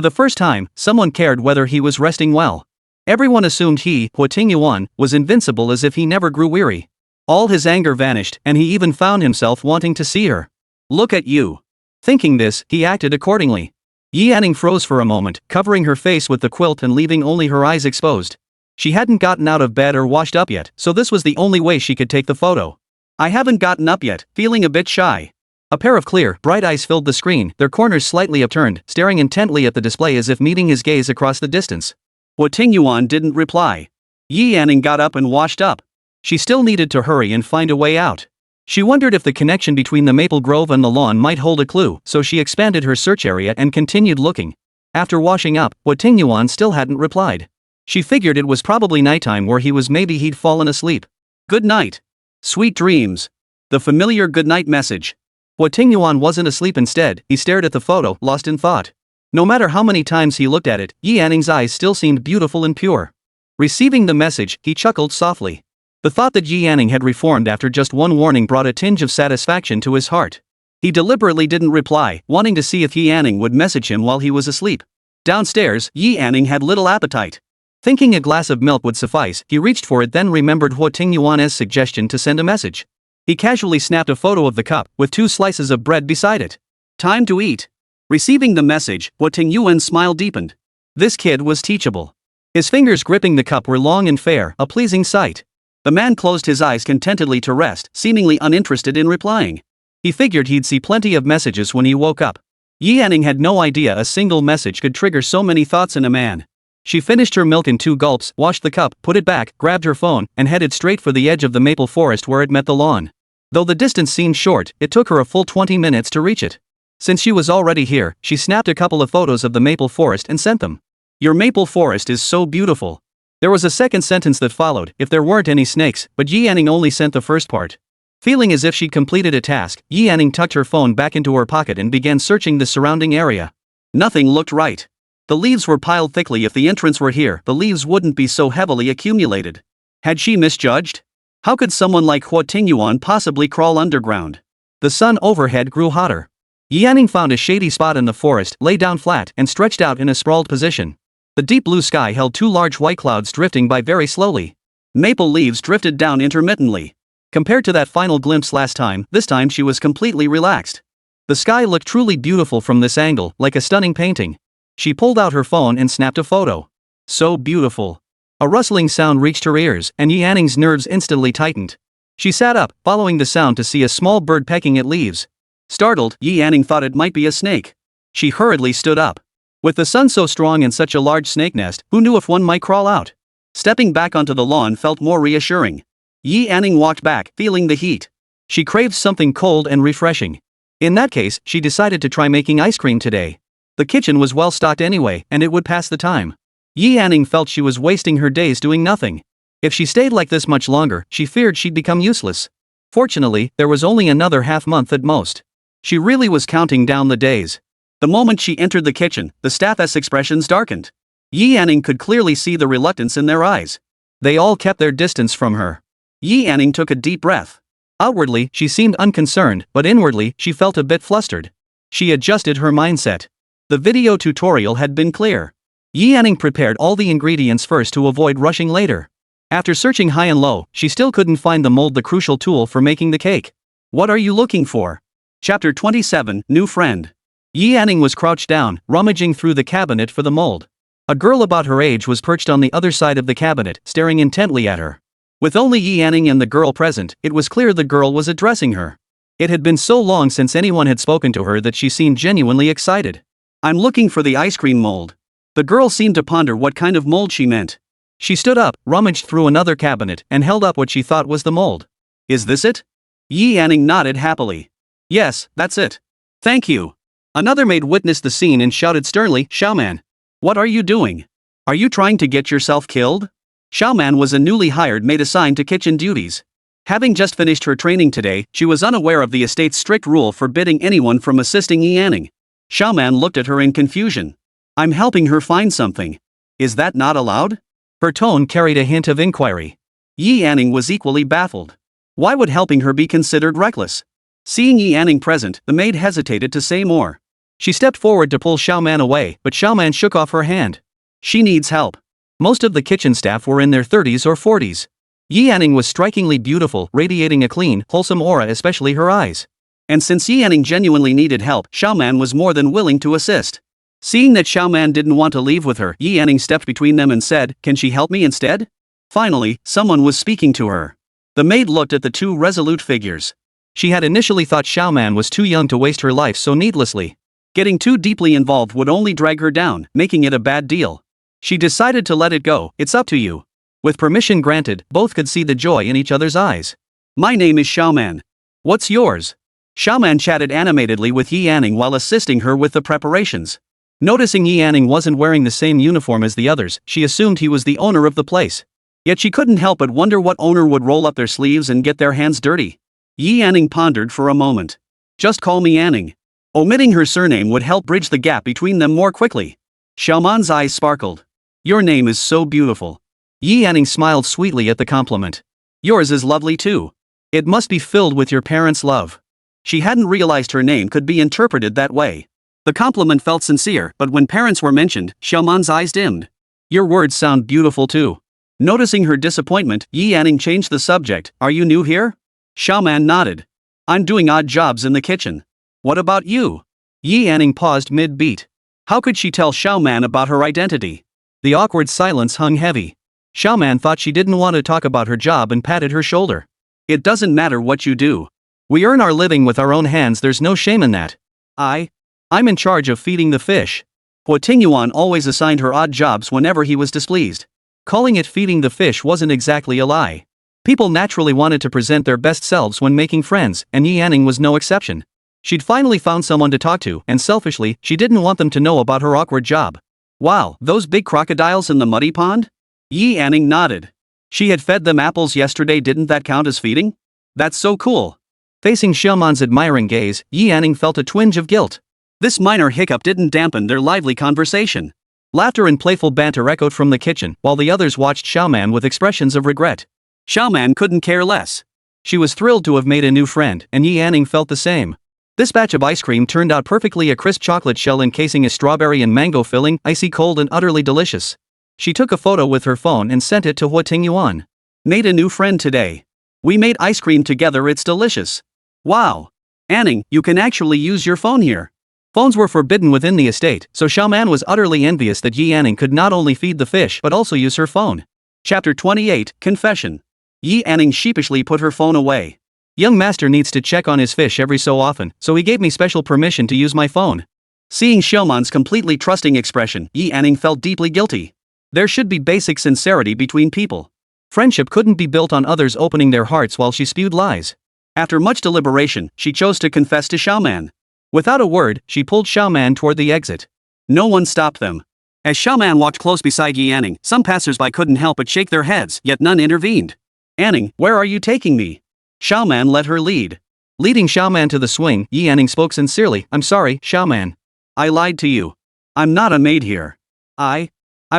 the first time, someone cared whether he was resting well. Everyone assumed he, Huo Tingyuan, was invincible, as if he never grew weary. All his anger vanished, and he even found himself wanting to see her. Look at you. Thinking this, he acted accordingly. Yi Yanning froze for a moment, covering her face with the quilt and leaving only her eyes exposed. She hadn't gotten out of bed or washed up yet, so this was the only way she could take the photo. I haven't gotten up yet, feeling a bit shy. A pair of clear, bright eyes filled the screen, their corners slightly upturned, staring intently at the display as if meeting his gaze across the distance. Huo Tingyuan didn't reply. Yi Yanning got up and washed up. She still needed to hurry and find a way out. She wondered if the connection between the maple grove and the lawn might hold a clue, so she expanded her search area and continued looking. After washing up, Huo Tingyuan still hadn't replied. She figured it was probably nighttime where he was, maybe he'd fallen asleep. Good night. Sweet dreams. The familiar goodnight message. Huo Tingyuan wasn't asleep. Instead, he stared at the photo, lost in thought. No matter how many times he looked at it, Yi Yanning's eyes still seemed beautiful and pure. Receiving the message, he chuckled softly. The thought that Yi Yanning had reformed after just one warning brought a tinge of satisfaction to his heart. He deliberately didn't reply, wanting to see if Yi Anning would message him while he was asleep. Downstairs, Yi Anning had little appetite. Thinking a glass of milk would suffice, he reached for it, then remembered Huo Tingyuan's suggestion to send a message. He casually snapped a photo of the cup, with 2 slices of bread beside it. Time to eat. Receiving the message, Huo Tingyuan's smile deepened. This kid was teachable. His fingers gripping the cup were long and fair, a pleasing sight. The man closed his eyes contentedly to rest, seemingly uninterested in replying. He figured he'd see plenty of messages when he woke up. Yi Anning had no idea a single message could trigger so many thoughts in a man. She finished her milk in 2 gulps, washed the cup, put it back, grabbed her phone, and headed straight for the edge of the maple forest where it met the lawn. Though the distance seemed short, it took her a full 20 minutes to reach it. Since she was already here, she snapped a couple of photos of the maple forest and sent them. Your maple forest is so beautiful. There was a second sentence that followed, if there weren't any snakes, but Yi Anning only sent the first part. Feeling as if she'd completed a task, Yi Anning tucked her phone back into her pocket and began searching the surrounding area. Nothing looked right. The leaves were piled thickly. If the entrance were here, the leaves wouldn't be so heavily accumulated. Had she misjudged? How could someone like Huo Tingyuan possibly crawl underground? The sun overhead grew hotter. Yi Anning found a shady spot in the forest, lay down flat, and stretched out in a sprawled position. The deep blue sky held 2 large white clouds drifting by very slowly. Maple leaves drifted down intermittently. Compared to that final glimpse last time, this time she was completely relaxed. The sky looked truly beautiful from this angle, like a stunning painting. She pulled out her phone and snapped a photo. So beautiful. A rustling sound reached her ears, and Yi Anning's nerves instantly tightened. She sat up, following the sound to see a small bird pecking at leaves. Startled, Yi Anning thought it might be a snake. She hurriedly stood up. With the sun so strong and such a large snake nest, who knew if one might crawl out? Stepping back onto the lawn felt more reassuring. Yi Anning walked back, feeling the heat. She craved something cold and refreshing. In that case, she decided to try making ice cream today. The kitchen was well stocked anyway, and it would pass the time. Yi Anning felt she was wasting her days doing nothing. If she stayed like this much longer, she feared she'd become useless. Fortunately, there was only another half-month at most. She really was counting down the days. The moment she entered the kitchen, the staff's expressions darkened. Yi Anning could clearly see the reluctance in their eyes. They all kept their distance from her. Yi Anning took a deep breath. Outwardly, she seemed unconcerned, but inwardly, she felt a bit flustered. She adjusted her mindset. The video tutorial had been clear. Yi Anning prepared all the ingredients first to avoid rushing later. After searching high and low, she still couldn't find the mold, the crucial tool for making the cake. What are you looking for? Chapter 27, New Friend. Yi Anning was crouched down, rummaging through the cabinet for the mold. A girl about her age was perched on the other side of the cabinet, staring intently at her. With only Yi Anning and the girl present, it was clear the girl was addressing her. It had been so long since anyone had spoken to her that she seemed genuinely excited. I'm looking for the ice cream mold. The girl seemed to ponder what kind of mold she meant. She stood up, rummaged through another cabinet, and held up what she thought was the mold. Is this it? Yi Anning nodded happily. Yes, that's it. Thank you. Another maid witnessed the scene and shouted sternly, Xiaoman. What are you doing? Are you trying to get yourself killed? Xiaoman was a newly hired maid assigned to kitchen duties. Having just finished her training today, she was unaware of the estate's strict rule forbidding anyone from assisting Yi Anning. Xiaoman looked at her in confusion. I'm helping her find something. Is that not allowed? Her tone carried a hint of inquiry. Yi Anning was equally baffled. Why would helping her be considered reckless? Seeing Yi Anning present, the maid hesitated to say more. She stepped forward to pull Xiaoman away, but Xiaoman shook off her hand. She needs help. Most of the kitchen staff were in their 30s or 40s. Yi Anning was strikingly beautiful, radiating a clean, wholesome aura, especially her eyes. And since Yi Anning genuinely needed help, Xiaoman was more than willing to assist. Seeing that Xiaoman didn't want to leave with her, Yi Anning stepped between them and said, Can she help me instead? Finally, someone was speaking to her. The maid looked at the 2 resolute figures. She had initially thought Xiaoman was too young to waste her life so needlessly. Getting too deeply involved would only drag her down, making it a bad deal. She decided to let it go. It's up to you. With permission granted, both could see the joy in each other's eyes. My name is Xiaoman. What's yours? Xiaoman chatted animatedly with Yi Anning while assisting her with the preparations. Noticing Yi Anning wasn't wearing the same uniform as the others, she assumed he was the owner of the place. Yet she couldn't help but wonder what owner would roll up their sleeves and get their hands dirty. Yi Anning pondered for a moment. Just call me Anning. Omitting her surname would help bridge the gap between them more quickly. Xiaoman's eyes sparkled. Your name is so beautiful. Yi Anning smiled sweetly at the compliment. Yours is lovely too. It must be filled with your parents' love. She hadn't realized her name could be interpreted that way. The compliment felt sincere, but when parents were mentioned, Xiaoman's eyes dimmed. Your words sound beautiful too. Noticing her disappointment, Yi Anning changed the subject. Are you new here? Xiaoman nodded. I'm doing odd jobs in the kitchen. What about you? Yi Anning paused mid-beat. How could she tell Xiaoman about her identity? The awkward silence hung heavy. Xiaoman thought she didn't want to talk about her job and patted her shoulder. It doesn't matter what you do. We earn our living with our own hands, there's no shame in that. I'm in charge of feeding the fish. Huo Tingyuan always assigned her odd jobs whenever he was displeased. Calling it feeding the fish wasn't exactly a lie. People naturally wanted to present their best selves when making friends, and Yi Anning was no exception. She'd finally found someone to talk to, and selfishly, she didn't want them to know about her awkward job. Wow, those big crocodiles in the muddy pond? Yi Anning nodded. She had fed them apples yesterday, didn't that count as feeding? That's so cool. Facing Xiaoman's admiring gaze, Yi Anning felt a twinge of guilt. This minor hiccup didn't dampen their lively conversation. Laughter and playful banter echoed from the kitchen, while the others watched Xiaoman with expressions of regret. Xiaoman couldn't care less. She was thrilled to have made a new friend, and Yi Anning felt the same. This batch of ice cream turned out perfectly, a crisp chocolate shell encasing a strawberry and mango filling, icy cold and utterly delicious. She took a photo with her phone and sent it to Huo Tingyuan. Made a new friend today. We made ice cream together, it's delicious. Wow. Anning, you can actually use your phone here. Phones were forbidden within the estate, so Xiaoman was utterly envious that Yi Anning could not only feed the fish but also use her phone. Chapter 28, Confession. Yi Anning sheepishly put her phone away. Young master needs to check on his fish every so often, so he gave me special permission to use my phone. Seeing Xiaoman's completely trusting expression, Yi Anning felt deeply guilty. There should be basic sincerity between people. Friendship couldn't be built on others opening their hearts while she spewed lies. After much deliberation, she chose to confess to Xiaoman. Without a word, she pulled Xiaoman toward the exit. No one stopped them. As Xiaoman walked close beside Yi Anning, some passersby couldn't help but shake their heads, yet none intervened. Anning, where are you taking me? Xiaoman let her lead. Leading Xiaoman to the swing, Yi Anning spoke sincerely. I'm sorry, Xiaoman. I lied to you. I'm not a maid here. I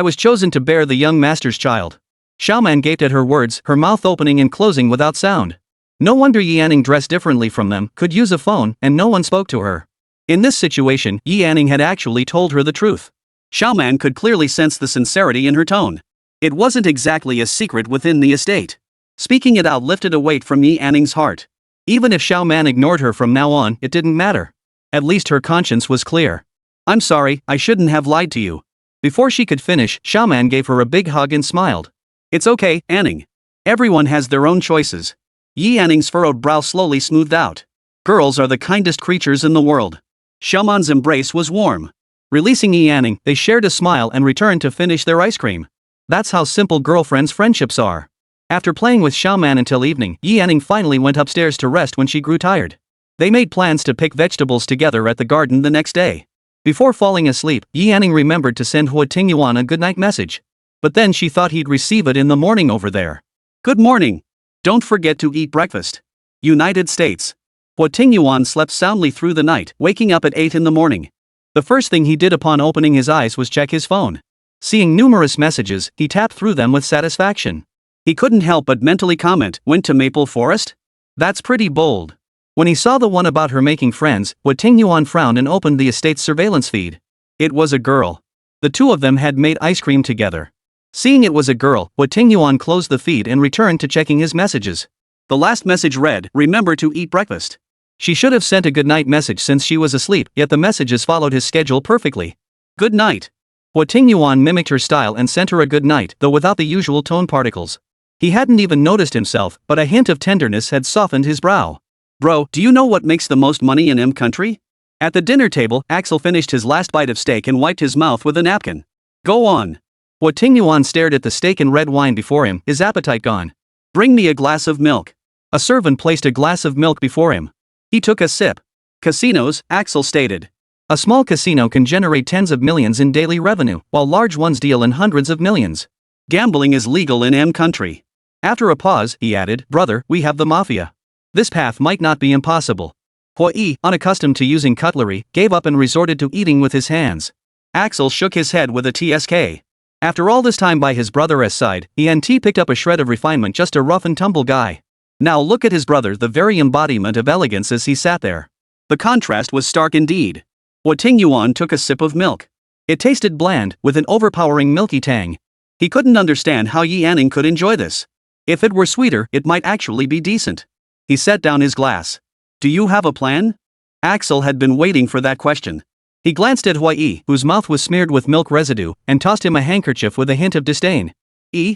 was chosen to bear the young master's child. Xiaoman gaped at her words, her mouth opening and closing without sound. No wonder Yi Anning dressed differently from them, could use a phone, and no one spoke to her. In this situation, Yi Anning had actually told her the truth. Xiaoman could clearly sense the sincerity in her tone. It wasn't exactly a secret within the estate. Speaking it out lifted a weight from Yi Anning's heart. Even if Xiaoman ignored her from now on, it didn't matter. At least her conscience was clear. I'm sorry, I shouldn't have lied to you. Before she could finish, Xiaoman gave her a big hug and smiled. It's okay, Anning. Everyone has their own choices. Yi Anning's furrowed brow slowly smoothed out. Girls are the kindest creatures in the world. Xiaoman's embrace was warm. Releasing Yi Anning, they shared a smile and returned to finish their ice cream. That's how simple girlfriends' friendships are. After playing with Xiaoman until evening, Yi Anning finally went upstairs to rest when she grew tired. They made plans to pick vegetables together at the garden the next day. Before falling asleep, Yi Anning remembered to send Huo Tingyuan a goodnight message. But then she thought he'd receive it in the morning over there. Good morning. Don't forget to eat breakfast. United States. Huo Tingyuan slept soundly through the night, waking up at 8 in the morning. The first thing he did upon opening his eyes was check his phone. Seeing numerous messages, he tapped through them with satisfaction. He couldn't help but mentally comment, went to Maple Forest? That's pretty bold. When he saw the one about her making friends, Huo Tingyuan frowned and opened the estate's surveillance feed. It was a girl. The two of them had made ice cream together. Seeing it was a girl, Huo Tingyuan closed the feed and returned to checking his messages. The last message read, remember to eat breakfast. She should have sent a goodnight message since she was asleep, yet the messages followed his schedule perfectly. Good night. Huo Tingyuan mimicked her style and sent her a good night, though without the usual tone particles. He hadn't even noticed himself, but a hint of tenderness had softened his brow. Bro, do you know what makes the most money in country? At the dinner table, Axel finished his last bite of steak and wiped his mouth with a napkin. Go on. Huo Tingyuan stared at the steak and red wine before him, his appetite gone. Bring me a glass of milk. A servant placed a glass of milk before him. He took a sip. Casinos, Axel stated. A small casino can generate tens of millions in daily revenue, while large ones deal in hundreds of millions. Gambling is legal in country. After a pause, he added, brother, we have the mafia. This path might not be impossible. Huo Yi, unaccustomed to using cutlery, gave up and resorted to eating with his hands. Axel shook his head with a TSK. After all this time by his brother's side, he and T picked up a shred of refinement, just a rough and tumble guy. Now look at his brother, the very embodiment of elegance as he sat there. The contrast was stark indeed. Huo Tingyuan took a sip of milk. It tasted bland, with an overpowering milky tang. He couldn't understand how Yi Anning could enjoy this. If it were sweeter, it might actually be decent. He set down his glass. Do you have a plan? Axel had been waiting for that question. He glanced at Huai, whose mouth was smeared with milk residue, and tossed him a handkerchief with a hint of disdain.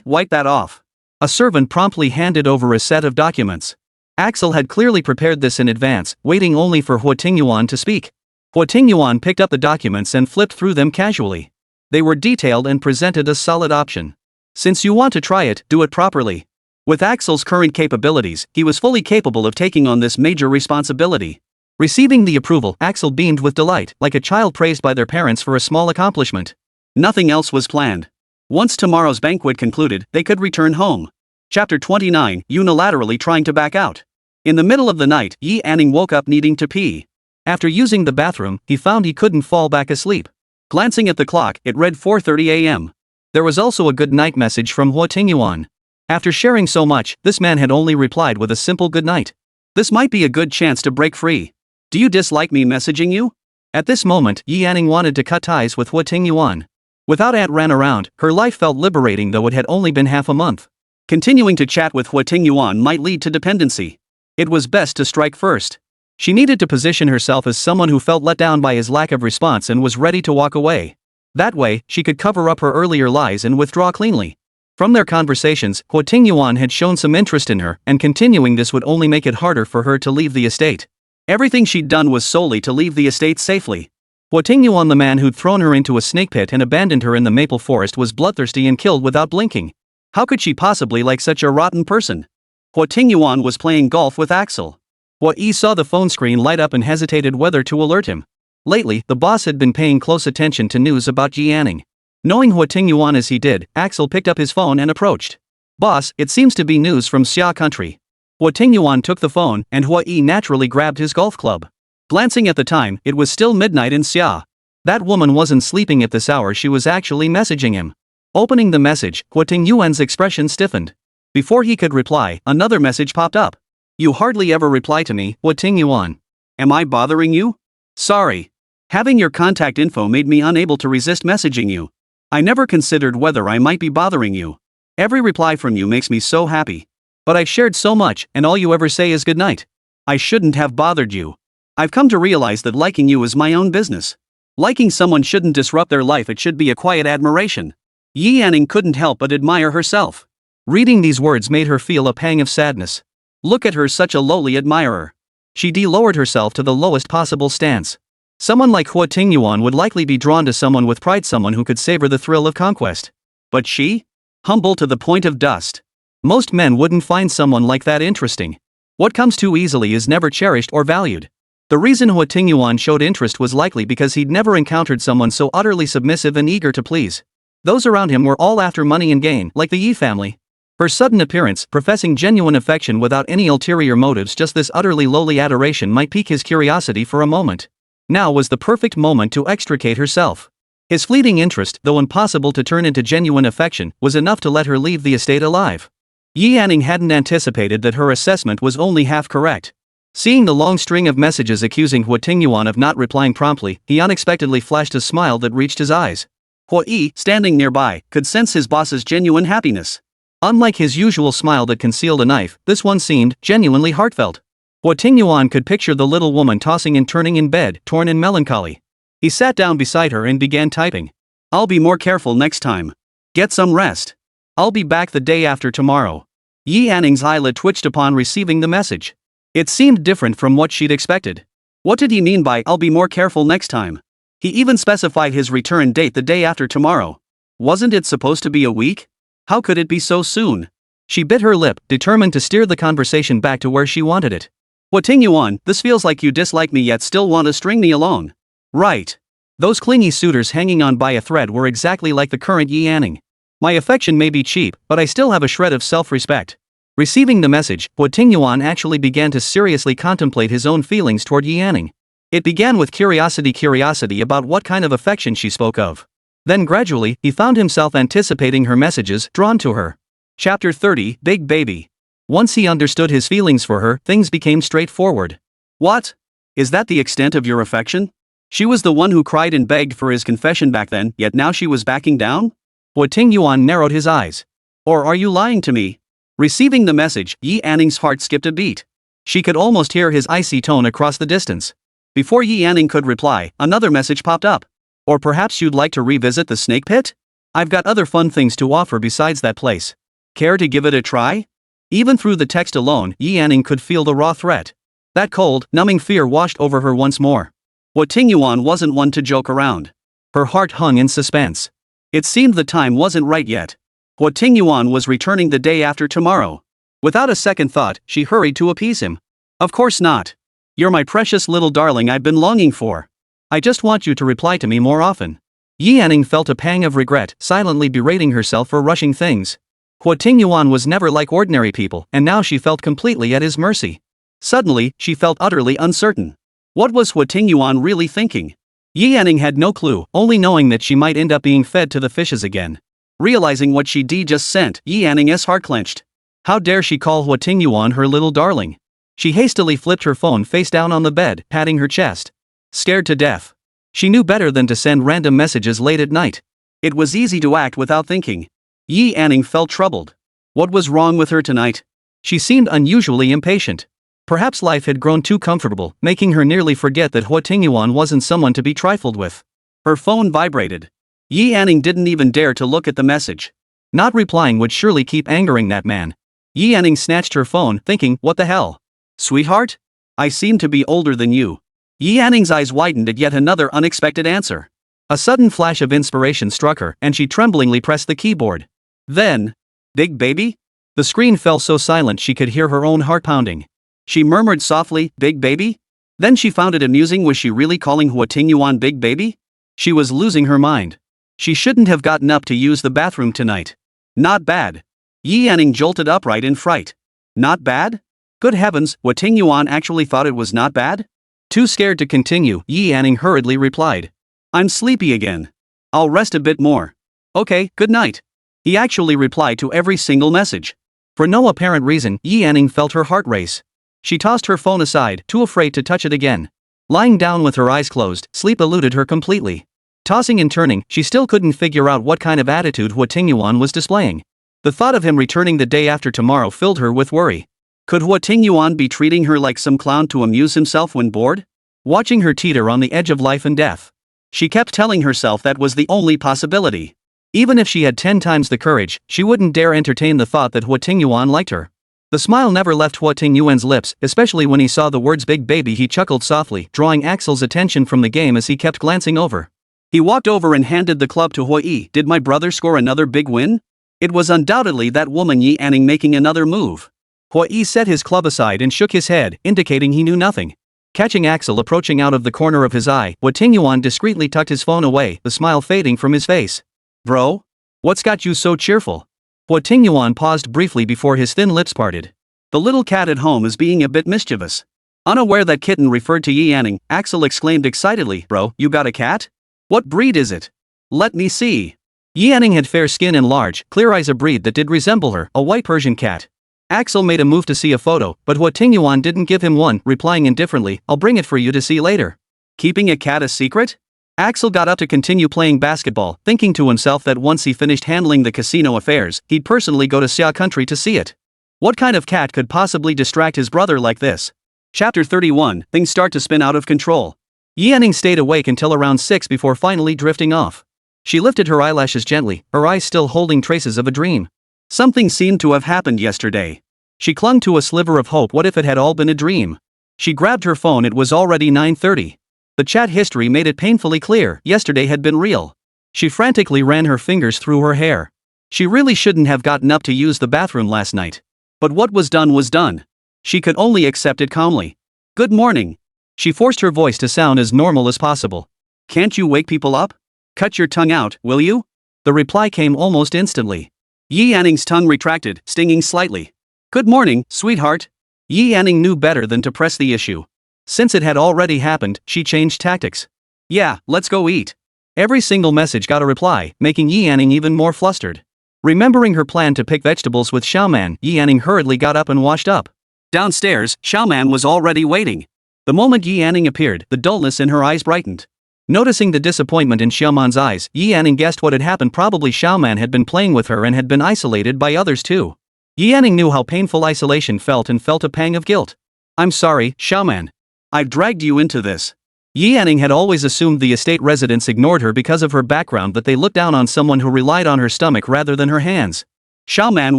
Wipe that off. A servant promptly handed over a set of documents. Axel had clearly prepared this in advance, waiting only for Huo Tingyuan to speak. Huo Tingyuan picked up the documents and flipped through them casually. They were detailed and presented a solid option. Since you want to try it, do it properly. With Axel's current capabilities, he was fully capable of taking on this major responsibility. Receiving the approval, Axel beamed with delight, like a child praised by their parents for a small accomplishment. Nothing else was planned. Once tomorrow's banquet concluded, they could return home. Chapter 29, unilaterally trying to back out. In the middle of the night, Yi Anning woke up needing to pee. After using the bathroom, he found he couldn't fall back asleep. Glancing at the clock, it read 4:30 a.m. There was also a good night message from Huo Tingyuan. After sharing so much, this man had only replied with a simple good night. This might be a good chance to break free. Do you dislike me messaging you? At this moment, Yi Anning wanted to cut ties with Huo Tingyuan. Without Aunt ran around, her life felt liberating though it had only been half a month. Continuing to chat with Huo Tingyuan might lead to dependency. It was best to strike first. She needed to position herself as someone who felt let down by his lack of response and was ready to walk away. That way, she could cover up her earlier lies and withdraw cleanly. From their conversations, Huo Tingyuan had shown some interest in her, and continuing this would only make it harder for her to leave the estate. Everything she'd done was solely to leave the estate safely. Huo Tingyuan, the man who'd thrown her into a snake pit and abandoned her in the maple forest, was bloodthirsty and killed without blinking. How could she possibly like such a rotten person? Huo Tingyuan was playing golf with Axel. Huo saw the phone screen light up and hesitated whether to alert him. Lately, the boss had been paying close attention to news about Yi Anning. Knowing Huo Tingyuan as he did, Axel picked up his phone and approached. Boss, it seems to be news from Xia country. Huo Tingyuan took the phone, and Huo naturally grabbed his golf club. Glancing at the time, it was still midnight in Xia. That woman wasn't sleeping at this hour, she was actually messaging him. Opening the message, Huo Tingyuan's expression stiffened. Before he could reply, another message popped up. You hardly ever reply to me, Huo Tingyuan. Am I bothering you? Sorry. Having your contact info made me unable to resist messaging you. I never considered whether I might be bothering you. Every reply from you makes me so happy. But I've shared so much, and all you ever say is goodnight. I shouldn't have bothered you. I've come to realize that liking you is my own business. Liking someone shouldn't disrupt their life, it should be a quiet admiration. Yi Anning couldn't help but admire herself. Reading these words made her feel a pang of sadness. Look at her, such a lowly admirer. She de-lowered herself to the lowest possible stance. Someone like Huo Tingyuan would likely be drawn to someone with pride, someone who could savor the thrill of conquest. But she? Humble to the point of dust. Most men wouldn't find someone like that interesting. What comes too easily is never cherished or valued. The reason Huo Tingyuan showed interest was likely because he'd never encountered someone so utterly submissive and eager to please. Those around him were all after money and gain, like the Yi family. Her sudden appearance, professing genuine affection without any ulterior motives, just this utterly lowly adoration, might pique his curiosity for a moment. Now was the perfect moment to extricate herself. His fleeting interest, though impossible to turn into genuine affection, was enough to let her leave the estate alive. Yi Anning hadn't anticipated that her assessment was only half correct. Seeing the long string of messages accusing Huo Tingyuan of not replying promptly, he unexpectedly flashed a smile that reached his eyes. Huo, standing nearby, could sense his boss's genuine happiness. Unlike his usual smile that concealed a knife, this one seemed genuinely heartfelt. Huo Tingyuan could picture the little woman tossing and turning in bed, torn in melancholy. He sat down beside her and began typing. I'll be more careful next time. Get some rest. I'll be back the day after tomorrow. Yi Anning's eyelid twitched upon receiving the message. It seemed different from what she'd expected. What did he mean by I'll be more careful next time? He even specified his return date, the day after tomorrow. Wasn't it supposed to be a week? How could it be so soon? She bit her lip, determined to steer the conversation back to where she wanted it. Huo Tingyuan, this feels like you dislike me yet still want to string me along. Right. Those clingy suitors hanging on by a thread were exactly like the current Yi Anning. My affection may be cheap, but I still have a shred of self-respect. Receiving the message, Huo Tingyuan actually began to seriously contemplate his own feelings toward Yi Anning. It began with curiosity about what kind of affection she spoke of. Then gradually, he found himself anticipating her messages, drawn to her. Chapter 30, Big Baby. Once he understood his feelings for her, things became straightforward. What? Is that the extent of your affection? She was the one who cried and begged for his confession back then, yet now she was backing down? Huo Tingyuan narrowed his eyes. Or are you lying to me? Receiving the message, Yi Anning's heart skipped a beat. She could almost hear his icy tone across the distance. Before Yi Anning could reply, another message popped up. Or perhaps you'd like to revisit the snake pit? I've got other fun things to offer besides that place. Care to give it a try? Even through the text alone, Yi Anning could feel the raw threat. That cold, numbing fear washed over her once more. Huo Tingyuan wasn't one to joke around. Her heart hung in suspense. It seemed the time wasn't right yet. Huo Tingyuan was returning the day after tomorrow. Without a second thought, she hurried to appease him. Of course not. You're my precious little darling I've been longing for. I just want you to reply to me more often. Yi Anning felt a pang of regret, silently berating herself for rushing things. Huo Tingyuan was never like ordinary people, and now she felt completely at his mercy. Suddenly, she felt utterly uncertain. What was Huo Tingyuan really thinking? Yi Anning had no clue, only knowing that she might end up being fed to the fishes again. Realizing what she just sent, Yi Anning's heart clenched. How dare she call Huo Tingyuan her little darling? She hastily flipped her phone face down on the bed, patting her chest. Scared to death. She knew better than to send random messages late at night. It was easy to act without thinking. Yi Anning felt troubled. What was wrong with her tonight? She seemed unusually impatient. Perhaps life had grown too comfortable, making her nearly forget that Huo Tingyuan wasn't someone to be trifled with. Her phone vibrated. Yi Anning didn't even dare to look at the message. Not replying would surely keep angering that man. Yi Anning snatched her phone, thinking, what the hell? Sweetheart? I seem to be older than you. Yi Anning's eyes widened at yet another unexpected answer. A sudden flash of inspiration struck her, and she tremblingly pressed the keyboard. Then, big baby? The screen fell so silent she could hear her own heart pounding. She murmured softly, big baby? Then she found it amusing. Was she really calling Huo Tingyuan big baby? She was losing her mind. She shouldn't have gotten up to use the bathroom tonight. Not bad. Yi Anning jolted upright in fright. Not bad? Good heavens, Huo Tingyuan actually thought it was not bad? Too scared to continue, Yi Anning hurriedly replied. I'm sleepy again. I'll rest a bit more. Okay, good night. He actually replied to every single message. For no apparent reason, Yi Anning felt her heart race. She tossed her phone aside, too afraid to touch it again. Lying down with her eyes closed, sleep eluded her completely. Tossing and turning, she still couldn't figure out what kind of attitude Huo Tingyuan was displaying. The thought of him returning the day after tomorrow filled her with worry. Could Huo Tingyuan be treating her like some clown to amuse himself when bored? Watching her teeter on the edge of life and death. She kept telling herself that was the only possibility. Even if she had 10 times the courage, she wouldn't dare entertain the thought that Huo Tingyuan liked her. The smile never left Huo Tingyuan's lips, especially when he saw the words big baby. He chuckled softly, drawing Axel's attention from the game as he kept glancing over. He walked over and handed the club to Huo Yi. Did my brother score another big win? It was undoubtedly that woman Yi Anning making another move. Huo Yi set his club aside and shook his head, indicating he knew nothing. Catching Axel approaching out of the corner of his eye, Huo Tingyuan discreetly tucked his phone away, the smile fading from his face. Bro? What's got you so cheerful? Huo Tingyuan paused briefly before his thin lips parted. The little cat at home is being a bit mischievous. Unaware that kitten referred to Yi Anning, Axel exclaimed excitedly, Bro, you got a cat? What breed is it? Let me see. Yi Anning had fair skin and large, clear eyes, a breed that did resemble her, a white Persian cat. Axel made a move to see a photo, but Huo Tingyuan didn't give him one, replying indifferently, I'll bring it for you to see later. Keeping a cat a secret? Axel got up to continue playing basketball, thinking to himself that once he finished handling the casino affairs, he'd personally go to Xia country to see it. What kind of cat could possibly distract his brother like this? Chapter 31, things start to spin out of control. Yi Anning stayed awake until around 6 before finally drifting off. She lifted her eyelashes gently, her eyes still holding traces of a dream. Something seemed to have happened yesterday. She clung to a sliver of hope. What if it had all been a dream? She grabbed her phone. It was already 9:30. The chat history made it painfully clear, yesterday had been real. She frantically ran her fingers through her hair. She really shouldn't have gotten up to use the bathroom last night. But what was done was done. She could only accept it calmly. Good morning. She forced her voice to sound as normal as possible. Can't you wake people up? Cut your tongue out, will you? The reply came almost instantly. Yi Anning's tongue retracted, stinging slightly. Good morning, sweetheart. Yi Anning knew better than to press the issue. Since it had already happened, she changed tactics. Yeah, let's go eat. Every single message got a reply, making Yi Anning even more flustered. Remembering her plan to pick vegetables with Xiaoman, Yi Anning hurriedly got up and washed up. Downstairs, Xiaoman was already waiting. The moment Yi Anning appeared, the dullness in her eyes brightened. Noticing the disappointment in Xiaoman's eyes, Yi Anning guessed what had happened. Probably Xiaoman had been playing with her and had been isolated by others too. Yi Anning knew how painful isolation felt and felt a pang of guilt. I'm sorry, Xiaoman. I've dragged you into this. Yi Anning had always assumed the estate residents ignored her because of her background, that they looked down on someone who relied on her stomach rather than her hands. Xiaoman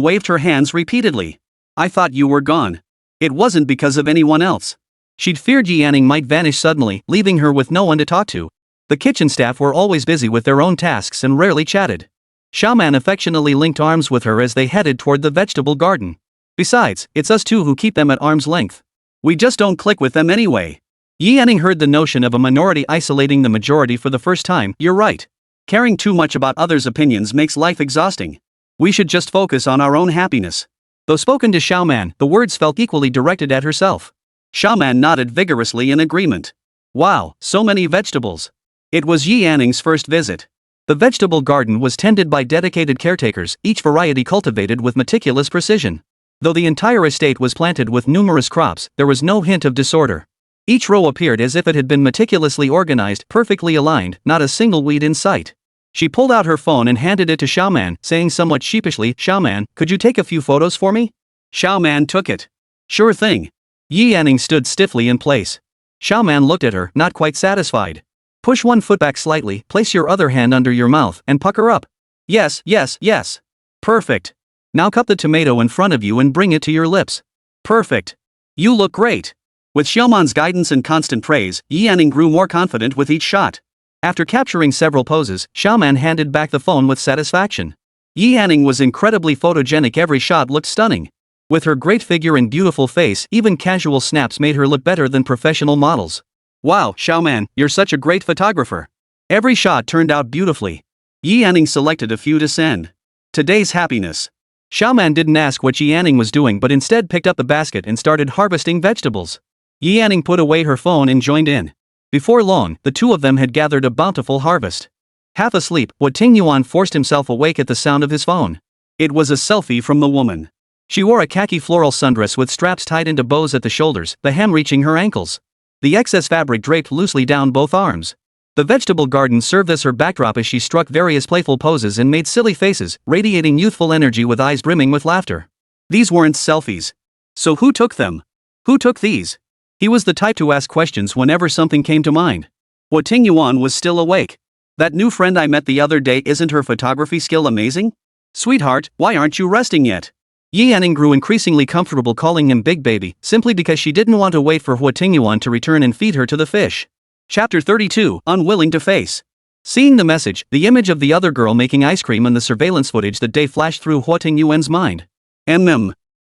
waved her hands repeatedly. I thought you were gone. It wasn't because of anyone else. She'd feared Yi Anning might vanish suddenly, leaving her with no one to talk to. The kitchen staff were always busy with their own tasks and rarely chatted. Xiaoman affectionately linked arms with her as they headed toward the vegetable garden. Besides, it's us two who keep them at arm's length. We just don't click with them anyway. Yi Anning heard the notion of a minority isolating the majority for the first time. You're right. Caring too much about others' opinions makes life exhausting. We should just focus on our own happiness. Though spoken to Xiaoman, the words felt equally directed at herself. Xiaoman nodded vigorously in agreement. Wow, so many vegetables. It was Yi Anning's first visit. The vegetable garden was tended by dedicated caretakers, each variety cultivated with meticulous precision. Though the entire estate was planted with numerous crops, there was no hint of disorder. Each row appeared as if it had been meticulously organized, perfectly aligned, not a single weed in sight. She pulled out her phone and handed it to Xiaoman, saying somewhat sheepishly, Xiaoman, could you take a few photos for me? Xiaoman took it. Sure thing. Yi Anning stood stiffly in place. Xiaoman looked at her, not quite satisfied. Push one foot back slightly, place your other hand under your mouth, and pucker up. Yes, yes, yes. Perfect. Now cup the tomato in front of you and bring it to your lips. Perfect. You look great. With Xiaoman's guidance and constant praise, Yi Anning grew more confident with each shot. After capturing several poses, Xiaoman handed back the phone with satisfaction. Yi Anning was incredibly photogenic. Every shot looked stunning. With her great figure and beautiful face, even casual snaps made her look better than professional models. Wow, Xiaoman, you're such a great photographer. Every shot turned out beautifully. Yi Anning selected a few to send. Today's happiness. Xiaoman didn't ask what Yi Anning was doing but instead picked up the basket and started harvesting vegetables. Yi Anning put away her phone and joined in. Before long, the two of them had gathered a bountiful harvest. Half asleep, Huo Tingyuan forced himself awake at the sound of his phone. It was a selfie from the woman. She wore a khaki floral sundress with straps tied into bows at the shoulders, the hem reaching her ankles. The excess fabric draped loosely down both arms. The vegetable garden served as her backdrop as she struck various playful poses and made silly faces, radiating youthful energy with eyes brimming with laughter. These weren't selfies. So who took them? Who took these? He was the type to ask questions whenever something came to mind. Huo Tingyuan was still awake. That new friend I met the other day, isn't her photography skill amazing? Sweetheart, why aren't you resting yet? Yi Anning grew increasingly comfortable calling him Big Baby, simply because she didn't want to wait for Huo Tingyuan to return and feed her to the fish. Chapter 32, Unwilling to Face. Seeing the message, the image of the other girl making ice cream and the surveillance footage that day flashed through Huo Tingyuan's mind.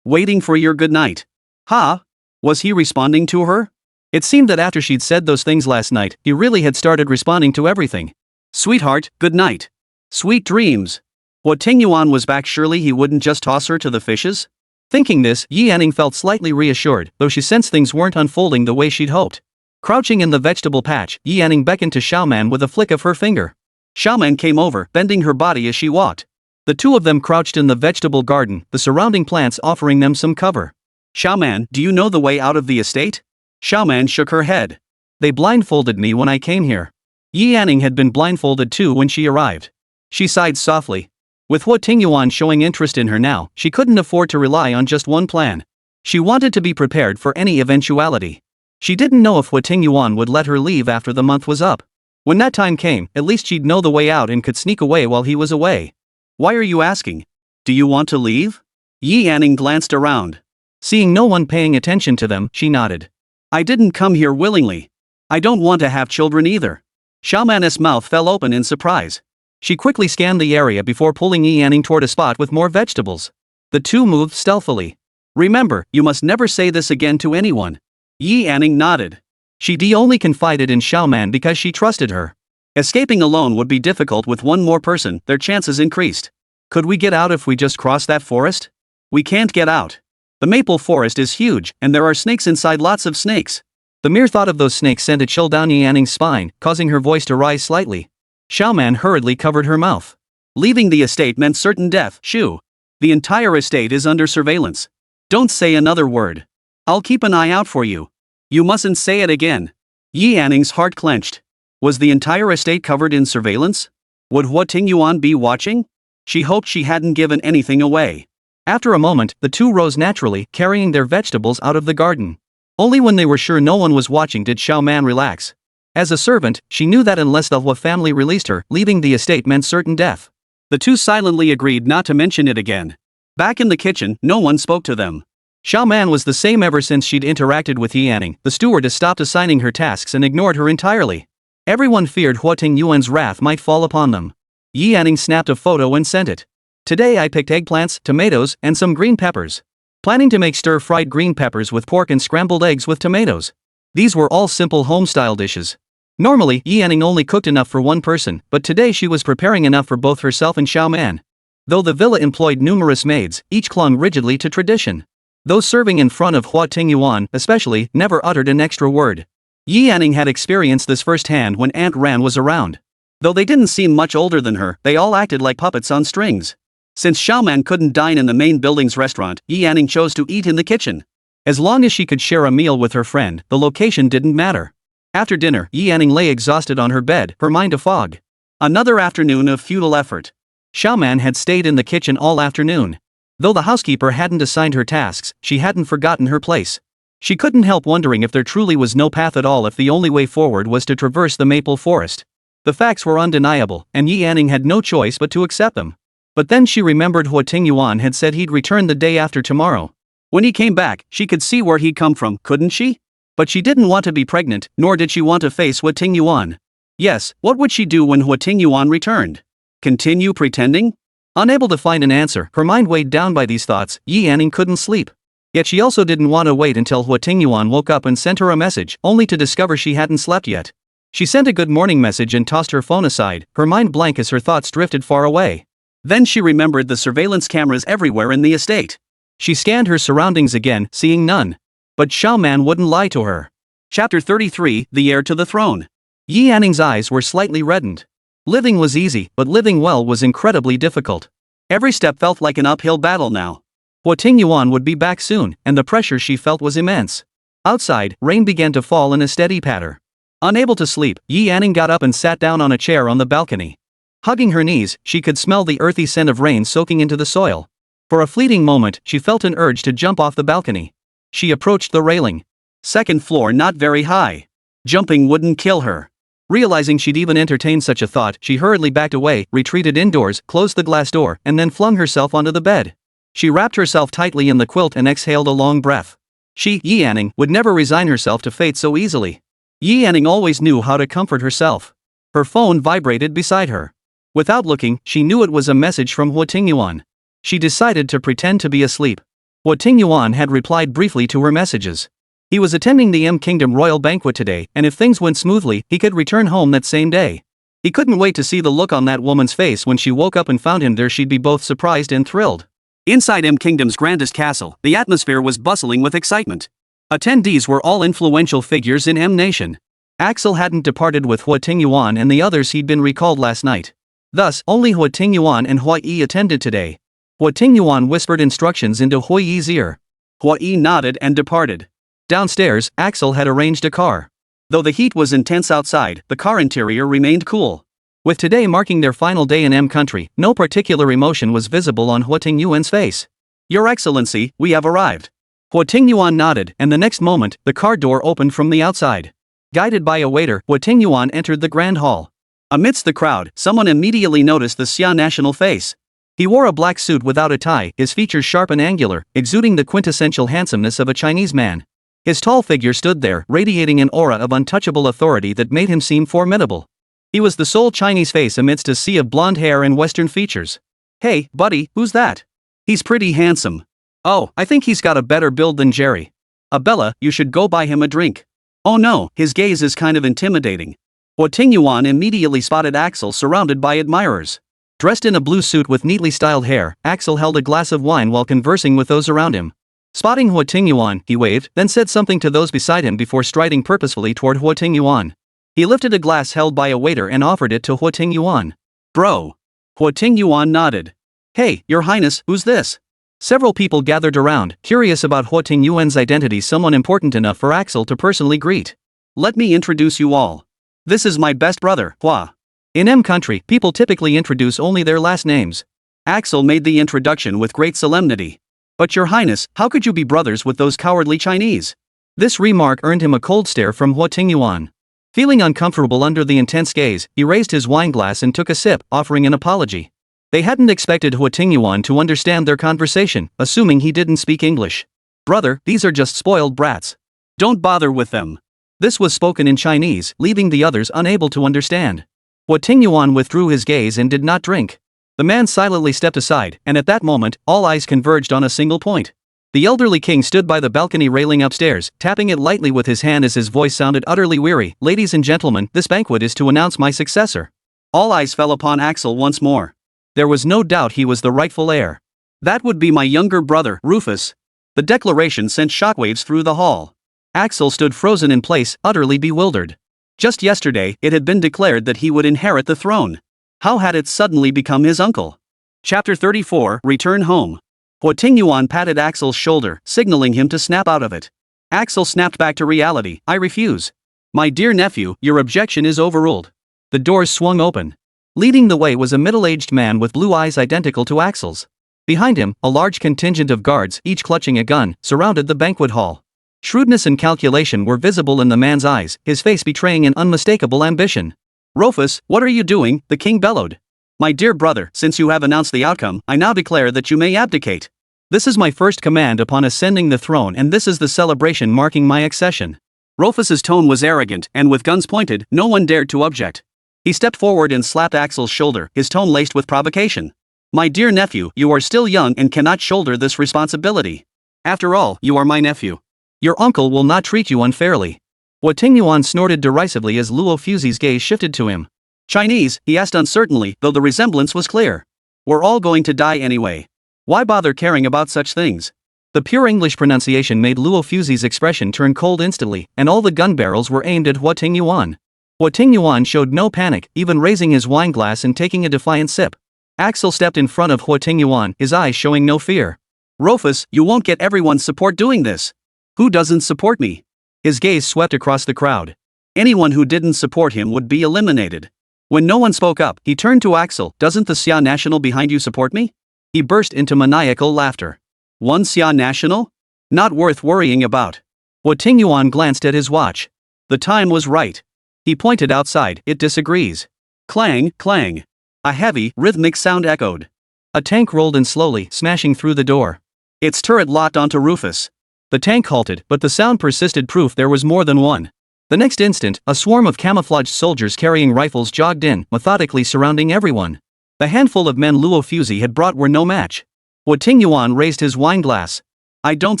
Waiting for your good night. Ha? Was he responding to her? It seemed that after she'd said those things last night, he really had started responding to everything. Sweetheart, good night. Sweet dreams. Huo Tingyuan was back. Surely he wouldn't just toss her to the fishes? Thinking this, Yi Anning felt slightly reassured, though she sensed things weren't unfolding the way she'd hoped. Crouching in the vegetable patch, Yi Anning beckoned to Xiaoman with a flick of her finger. Xiaoman came over, bending her body as she walked. The two of them crouched in the vegetable garden, the surrounding plants offering them some cover. Xiaoman, do you know the way out of the estate? Xiaoman shook her head. They blindfolded me when I came here. Yi Anning had been blindfolded too when she arrived. She sighed softly. With Huo Tingyuan showing interest in her now, she couldn't afford to rely on just one plan. She wanted to be prepared for any eventuality. She didn't know if Huo Tingyuan would let her leave after the month was up. When that time came, at least she'd know the way out and could sneak away while he was away. Why are you asking? Do you want to leave? Yi Anning glanced around. Seeing no one paying attention to them, she nodded. I didn't come here willingly. I don't want to have children either. Xiaoman's mouth fell open in surprise. She quickly scanned the area before pulling Yi Anning toward a spot with more vegetables. The two moved stealthily. Remember, you must never say this again to anyone. Yi Anning nodded. She only confided in Xiaoman because she trusted her. Escaping alone would be difficult. With one more person, their chances increased. Could we get out if we just cross that forest? We can't get out. The maple forest is huge, and there are snakes inside, lots of snakes. The mere thought of those snakes sent a chill down Yi Anning's spine, causing her voice to rise slightly. Xiaoman hurriedly covered her mouth. Leaving the estate meant certain death. Shoo. The entire estate is under surveillance. Don't say another word. I'll keep an eye out for you. You mustn't say it again. Yi Anning's heart clenched. Was the entire estate covered in surveillance? Would Huo Tingyuan be watching? She hoped she hadn't given anything away. After a moment, the two rose naturally, carrying their vegetables out of the garden. Only when they were sure no one was watching did Xiao Man relax. As a servant, she knew that unless the Huo family released her, leaving the estate meant certain death. The two silently agreed not to mention it again. Back in the kitchen, no one spoke to them. Xiao Man was the same ever since she'd interacted with Yi Anning. The stewardess stopped assigning her tasks and ignored her entirely. Everyone feared Huo Tingyuan's wrath might fall upon them. Yi Anning snapped a photo and sent it. Today I picked eggplants, tomatoes, and some green peppers. Planning to make stir-fried green peppers with pork and scrambled eggs with tomatoes. These were all simple home-style dishes. Normally, Yi Anning only cooked enough for one person, but today she was preparing enough for both herself and Xiao Man. Though the villa employed numerous maids, each clung rigidly to tradition. Those serving in front of Huo Tingyuan, especially, never uttered an extra word. Yi Anning had experienced this firsthand when Aunt Ran was around. Though they didn't seem much older than her, they all acted like puppets on strings. Since Xiao Man couldn't dine in the main building's restaurant, Yi Anning chose to eat in the kitchen. As long as she could share a meal with her friend, the location didn't matter. After dinner, Yi Anning lay exhausted on her bed, her mind afog. Another afternoon of futile effort. Xiao Man had stayed in the kitchen all afternoon. Though the housekeeper hadn't assigned her tasks, she hadn't forgotten her place. She couldn't help wondering if there truly was no path at all, if the only way forward was to traverse the maple forest. The facts were undeniable, and Yi Anning had no choice but to accept them. But then she remembered Huo Tingyuan had said he'd return the day after tomorrow. When he came back, she could see where he'd come from, couldn't she? But she didn't want to be pregnant, nor did she want to face Huo Tingyuan. Yes, what would she do when Huo Tingyuan returned? Continue pretending? Unable to find an answer, her mind weighed down by these thoughts, Yi Anning couldn't sleep. Yet she also didn't want to wait until Huo Tingyuan woke up and sent her a message, only to discover she hadn't slept yet. She sent a good morning message and tossed her phone aside, her mind blank as her thoughts drifted far away. Then she remembered the surveillance cameras everywhere in the estate. She scanned her surroundings again, seeing none. But Xiao Man wouldn't lie to her. Chapter 33, The Heir to the Throne. Yi Anning's eyes were slightly reddened. Living was easy, but living well was incredibly difficult. Every step felt like an uphill battle now. Huo Tingyuan would be back soon, and the pressure she felt was immense. Outside, rain began to fall in a steady patter. Unable to sleep, Yi Anning got up and sat down on a chair on the balcony. Hugging her knees, she could smell the earthy scent of rain soaking into the soil. For a fleeting moment, she felt an urge to jump off the balcony. She approached the railing. Second floor not very high. Jumping wouldn't kill her. Realizing she'd even entertained such a thought, she hurriedly backed away, retreated indoors, closed the glass door, and then flung herself onto the bed. She wrapped herself tightly in the quilt and exhaled a long breath. She, Yi Anning, would never resign herself to fate so easily. Yi Anning always knew how to comfort herself. Her phone vibrated beside her. Without looking, she knew it was a message from Huo Tingyuan. She decided to pretend to be asleep. Huo Tingyuan had replied briefly to her messages. He was attending the Kingdom royal banquet today, and if things went smoothly, he could return home that same day. He couldn't wait to see the look on that woman's face when she woke up and found him there. She'd be both surprised and thrilled. Inside Kingdom's grandest castle, the atmosphere was bustling with excitement. Attendees were all influential figures in Nation. Axel hadn't departed with Huo Tingyuan, and the others he'd been recalled last night. Thus, only Huo Tingyuan and Huo Yi attended today. Huo Tingyuan whispered instructions into Huo Yi's ear. Huo Yi nodded and departed. Downstairs, Axel had arranged a car. Though the heat was intense outside, the car interior remained cool. With today marking their final day in country, no particular emotion was visible on Huo Tingyuan's face. Your Excellency, we have arrived. Huo Tingyuan nodded, and the next moment, the car door opened from the outside. Guided by a waiter, Huo Tingyuan entered the grand hall. Amidst the crowd, someone immediately noticed the Xia national face. He wore a black suit without a tie, his features sharp and angular, exuding the quintessential handsomeness of a Chinese man. His tall figure stood there, radiating an aura of untouchable authority that made him seem formidable. He was the sole Chinese face amidst a sea of blonde hair and Western features. Hey, buddy, who's that? He's pretty handsome. Oh, I think he's got a better build than Jerry. Abella, you should go buy him a drink. Oh no, his gaze is kind of intimidating. Huo Tingyuan immediately spotted Axel surrounded by admirers. Dressed in a blue suit with neatly styled hair, Axel held a glass of wine while conversing with those around him. Spotting Huo Tingyuan, he waved, then said something to those beside him before striding purposefully toward Huo Tingyuan. He lifted a glass held by a waiter and offered it to Huo Tingyuan. Bro. Huo Tingyuan nodded. Hey, Your Highness, who's this? Several people gathered around, curious about Huo Tingyuan's identity, someone important enough for Axel to personally greet. Let me introduce you all. This is my best brother, Hua. In M country, people typically introduce only their last names. Axel made the introduction with great solemnity. But Your Highness, how could you be brothers with those cowardly Chinese? This remark earned him a cold stare from Huo Tingyuan. Feeling uncomfortable under the intense gaze, he raised his wineglass and took a sip, offering an apology. They hadn't expected Huo Tingyuan to understand their conversation, assuming he didn't speak English. Brother, these are just spoiled brats. Don't bother with them. This was spoken in Chinese, leaving the others unable to understand. Huo Tingyuan withdrew his gaze and did not drink. The man silently stepped aside, and at that moment, all eyes converged on a single point. The elderly king stood by the balcony railing upstairs, tapping it lightly with his hand as his voice sounded utterly weary. Ladies and gentlemen, this banquet is to announce my successor. All eyes fell upon Axel once more. There was no doubt he was the rightful heir. That would be my younger brother, Rufus. The declaration sent shockwaves through the hall. Axel stood frozen in place, utterly bewildered. Just yesterday, it had been declared that he would inherit the throne. How had it suddenly become his uncle? Chapter 34, Return Home. Huo Tingyuan patted Axel's shoulder, signaling him to snap out of it. Axel snapped back to reality. I refuse. My dear nephew, your objection is overruled. The doors swung open. Leading the way was a middle-aged man with blue eyes identical to Axel's. Behind him, a large contingent of guards, each clutching a gun, surrounded the banquet hall. Shrewdness and calculation were visible in the man's eyes, his face betraying an unmistakable ambition. Rufus, what are you doing? The king bellowed. My dear brother, since you have announced the outcome, I now declare that you may abdicate. This is my first command upon ascending the throne, and this is the celebration marking my accession. Rufus's tone was arrogant, and with guns pointed, no one dared to object. He stepped forward and slapped Axel's shoulder, his tone laced with provocation. My dear nephew, you are still young and cannot shoulder this responsibility. After all, you are my nephew. Your uncle will not treat you unfairly. Huo Tingyuan snorted derisively as Luo Fuzi's gaze shifted to him. Chinese, he asked uncertainly, though the resemblance was clear. We're all going to die anyway. Why bother caring about such things? The pure English pronunciation made Luo Fuzi's expression turn cold instantly, and all the gun barrels were aimed at Huo Tingyuan. Huo Tingyuan showed no panic, even raising his wineglass and taking a defiant sip. Axel stepped in front of Huo Tingyuan, his eyes showing no fear. Rufus, you won't get everyone's support doing this. Who doesn't support me? His gaze swept across the crowd. Anyone who didn't support him would be eliminated. When no one spoke up, he turned to Axel. Doesn't the Xia National behind you support me? He burst into maniacal laughter. One Xia National? Not worth worrying about. Huo Tingyuan glanced at his watch. The time was right. He pointed outside. It disagrees. Clang, clang. A heavy, rhythmic sound echoed. A tank rolled in slowly, smashing through the door. Its turret locked onto Rufus. The tank halted, but the sound persisted, proof there was more than one. The next instant, a swarm of camouflaged soldiers carrying rifles jogged in, methodically surrounding everyone. The handful of men Luo Fuzi had brought were no match. Huo Tingyuan raised his wineglass. I don't